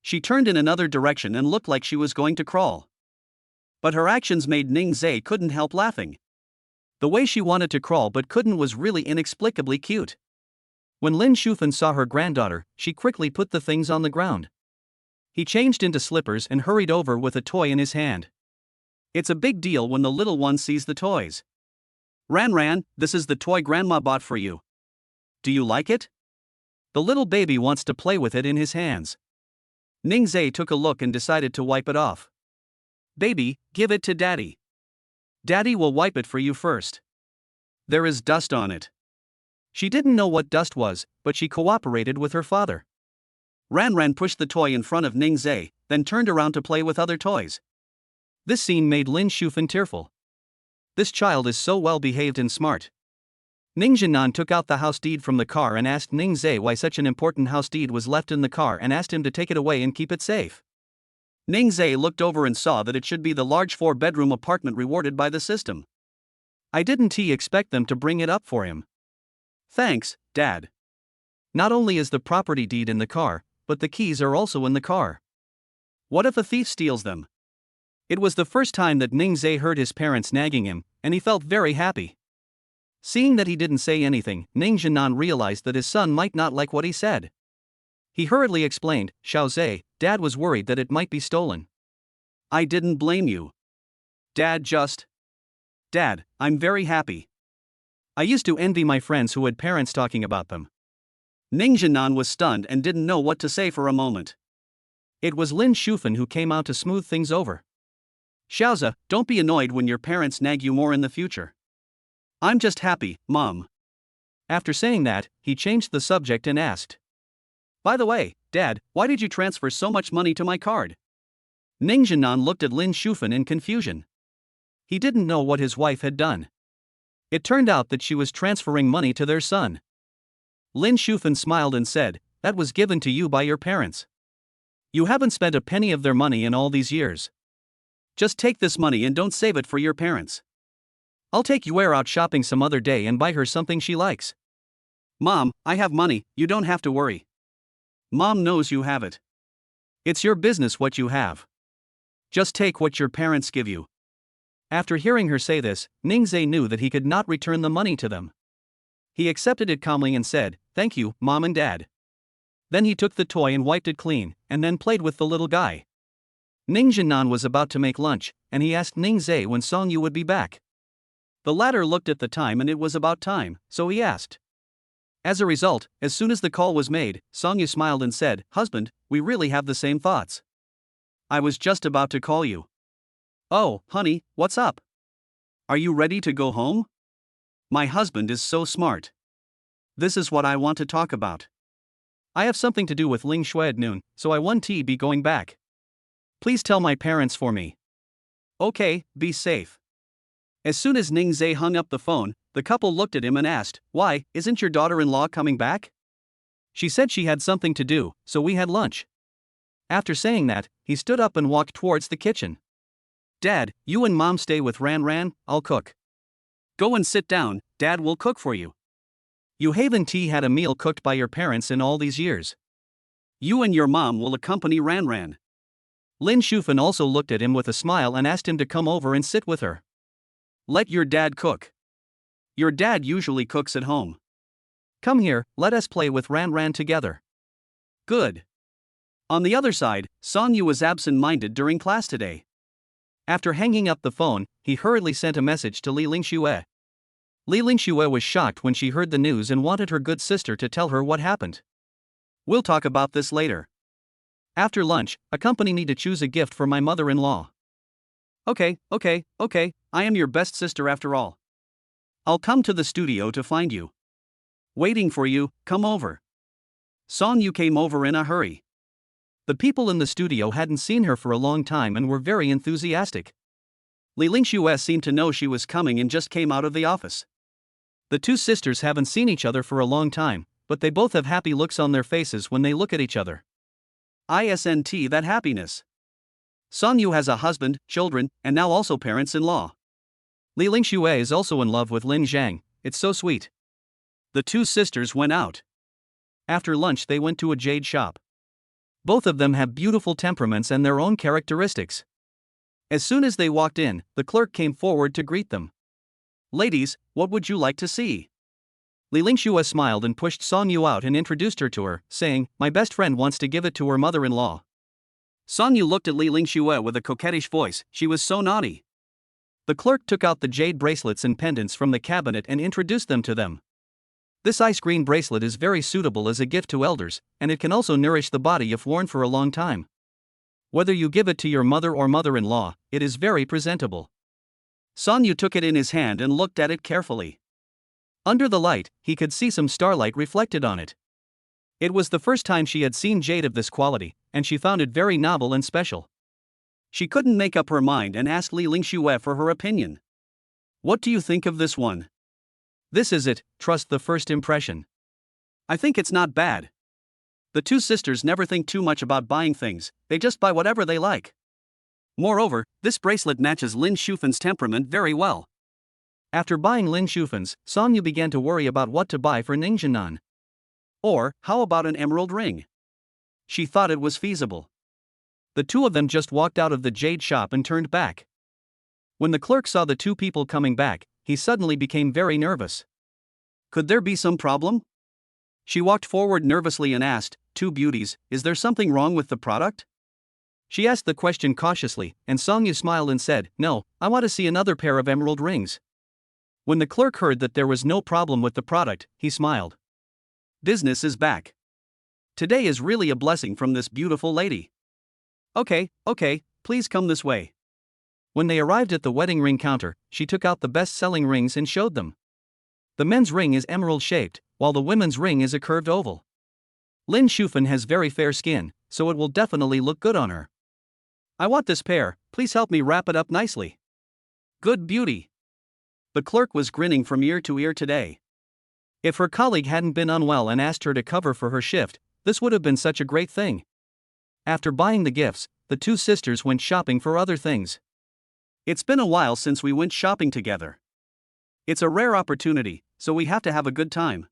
She turned in another direction and looked like she was going to crawl. But her actions made Ning Zhe couldn't help laughing. The way she wanted to crawl but couldn't was really inexplicably cute. When Lin Shufan saw her granddaughter, she quickly put the things on the ground. He changed into slippers and hurried over with a toy in his hand. It's a big deal when the little one sees the toys. Ran, this is the toy Grandma bought for you. Do you like it? The little baby wants to play with it in his hands. Ning Zhe took a look and decided to wipe it off. Baby, give it to Daddy. Daddy will wipe it for you first. There is dust on it. She didn't know what dust was, but she cooperated with her father. Ran pushed the toy in front of Ning Zhe, then turned around to play with other toys. This scene made Lin Shufan tearful. This child is so well behaved and smart. Ning Jinan took out the house deed from the car and asked Ning Zhe why such an important house deed was left in the car and asked him to take it away and keep it safe. Ning Zhe looked over and saw that it should be the large 4-bedroom apartment rewarded by the system. I didn't expect them to bring it up for him. Thanks, Dad. Not only is the property deed in the car, but the keys are also in the car. What if a thief steals them? It was the first time that Ning Zhe heard his parents nagging him, and he felt very happy. Seeing that he didn't say anything, Ning Jinan realized that his son might not like what he said. He hurriedly explained, "Xiao Zhe, Dad was worried that it might be stolen." I didn't blame you. Dad, I'm very happy. I used to envy my friends who had parents talking about them. Ning Jinan was stunned and didn't know what to say for a moment. It was Lin Shufan who came out to smooth things over. Xiaoza, don't be annoyed when your parents nag you more in the future. I'm just happy, Mom. After saying that, he changed the subject and asked, "By the way, Dad, why did you transfer so much money to my card?" Ning Jinan looked at Lin Shufan in confusion. He didn't know what his wife had done. It turned out that she was transferring money to their son. Lin Shufan smiled and said, "That was given to you by your parents. You haven't spent a penny of their money in all these years. Just take this money and don't save it for your parents. I'll take Yuer out shopping some other day and buy her something she likes." Mom, I have money, you don't have to worry. Mom knows you have it. It's your business what you have. Just take what your parents give you. After hearing her say this, Ning Zhe knew that he could not return the money to them. He accepted it calmly and said, "Thank you, Mom and Dad." Then he took the toy and wiped it clean, and then played with the little guy. Ning Jinan was about to make lunch, and he asked Ning Zhe when Song Yu would be back. The latter looked at the time and it was about time, so he asked. As a result, as soon as the call was made, Song Yu smiled and said, "Husband, we really have the same thoughts. I was just about to call you." Oh, honey, what's up? Are you ready to go home? My husband is so smart. This is what I want to talk about. I have something to do with Ling Shui at noon, so I want to be going back. Please tell my parents for me. Okay, be safe. As soon as Ning Zhe hung up the phone, the couple looked at him and asked, "Why, isn't your daughter-in-law coming back?" She said she had something to do, so we had lunch. After saying that, he stood up and walked towards the kitchen. Dad, you and Mom stay with Ran, I'll cook. Go and sit down, Dad will cook for you. You haven't had a meal cooked by your parents in all these years. You and your mom will accompany Ran. Lin Shufan also looked at him with a smile and asked him to come over and sit with her. Let your dad cook. Your dad usually cooks at home. Come here, let us play with Ran together. Good. On the other side, Song Yu was absent-minded during class today. After hanging up the phone, he hurriedly sent a message to Li Lingxue. Li Lingxue was shocked when she heard the news and wanted her good sister to tell her what happened. We'll talk about this later. After lunch, accompany me to choose a gift for my mother-in-law. Okay, I am your best sister after all. I'll come to the studio to find you. Waiting for you, come over. Song Yu came over in a hurry. The people in the studio hadn't seen her for a long time and were very enthusiastic. Li Lingxue seemed to know she was coming and just came out of the office. The two sisters haven't seen each other for a long time, but they both have happy looks on their faces when they look at each other. Isn't that happiness? Song Yu has a husband, children, and now also parents-in-law. Li Lingxue is also in love with Lin Zhang, it's so sweet. The two sisters went out. After lunch they went to a jade shop. Both of them have beautiful temperaments and their own characteristics. As soon as they walked in, the clerk came forward to greet them. Ladies, what would you like to see? Li Lingxue smiled and pushed Song Yu out and introduced her to her, saying, my best friend wants to give it to her mother-in-law. Song Yu looked at Li Lingxue with a coquettish voice, she was so naughty. The clerk took out the jade bracelets and pendants from the cabinet and introduced them to them. This ice green bracelet is very suitable as a gift to elders, and it can also nourish the body if worn for a long time. Whether you give it to your mother or mother-in-law, it is very presentable. Song Yu took it in his hand and looked at it carefully. Under the light, he could see some starlight reflected on it. It was the first time she had seen jade of this quality, and she found it very novel and special. She couldn't make up her mind and asked Li Lingxue for her opinion. What do you think of this one? This is it, trust the first impression. I think it's not bad. The two sisters never think too much about buying things, they just buy whatever they like. Moreover, this bracelet matches Lin Shufan's temperament very well. After buying Lin Shufan's, Song Yu began to worry about what to buy for Ning Zhenan. Or, how about an emerald ring? She thought it was feasible. The two of them just walked out of the jade shop and turned back. When the clerk saw the two people coming back, he suddenly became very nervous. Could there be some problem? She walked forward nervously and asked, two beauties, is there something wrong with the product? She asked the question cautiously, and Song Yu smiled and said, no, I want to see another pair of emerald rings. When the clerk heard that there was no problem with the product, he smiled. Business is back. Today is really a blessing from this beautiful lady. Okay, please come this way. When they arrived at the wedding ring counter, she took out the best-selling rings and showed them. The men's ring is emerald-shaped, while the women's ring is a curved oval. Lin Shufan has very fair skin, so it will definitely look good on her. I want this pair, please help me wrap it up nicely. Good beauty. The clerk was grinning from ear to ear today. If her colleague hadn't been unwell and asked her to cover for her shift, this would have been such a great thing. After buying the gifts, the two sisters went shopping for other things. It's been a while since we went shopping together. It's a rare opportunity, so we have to have a good time.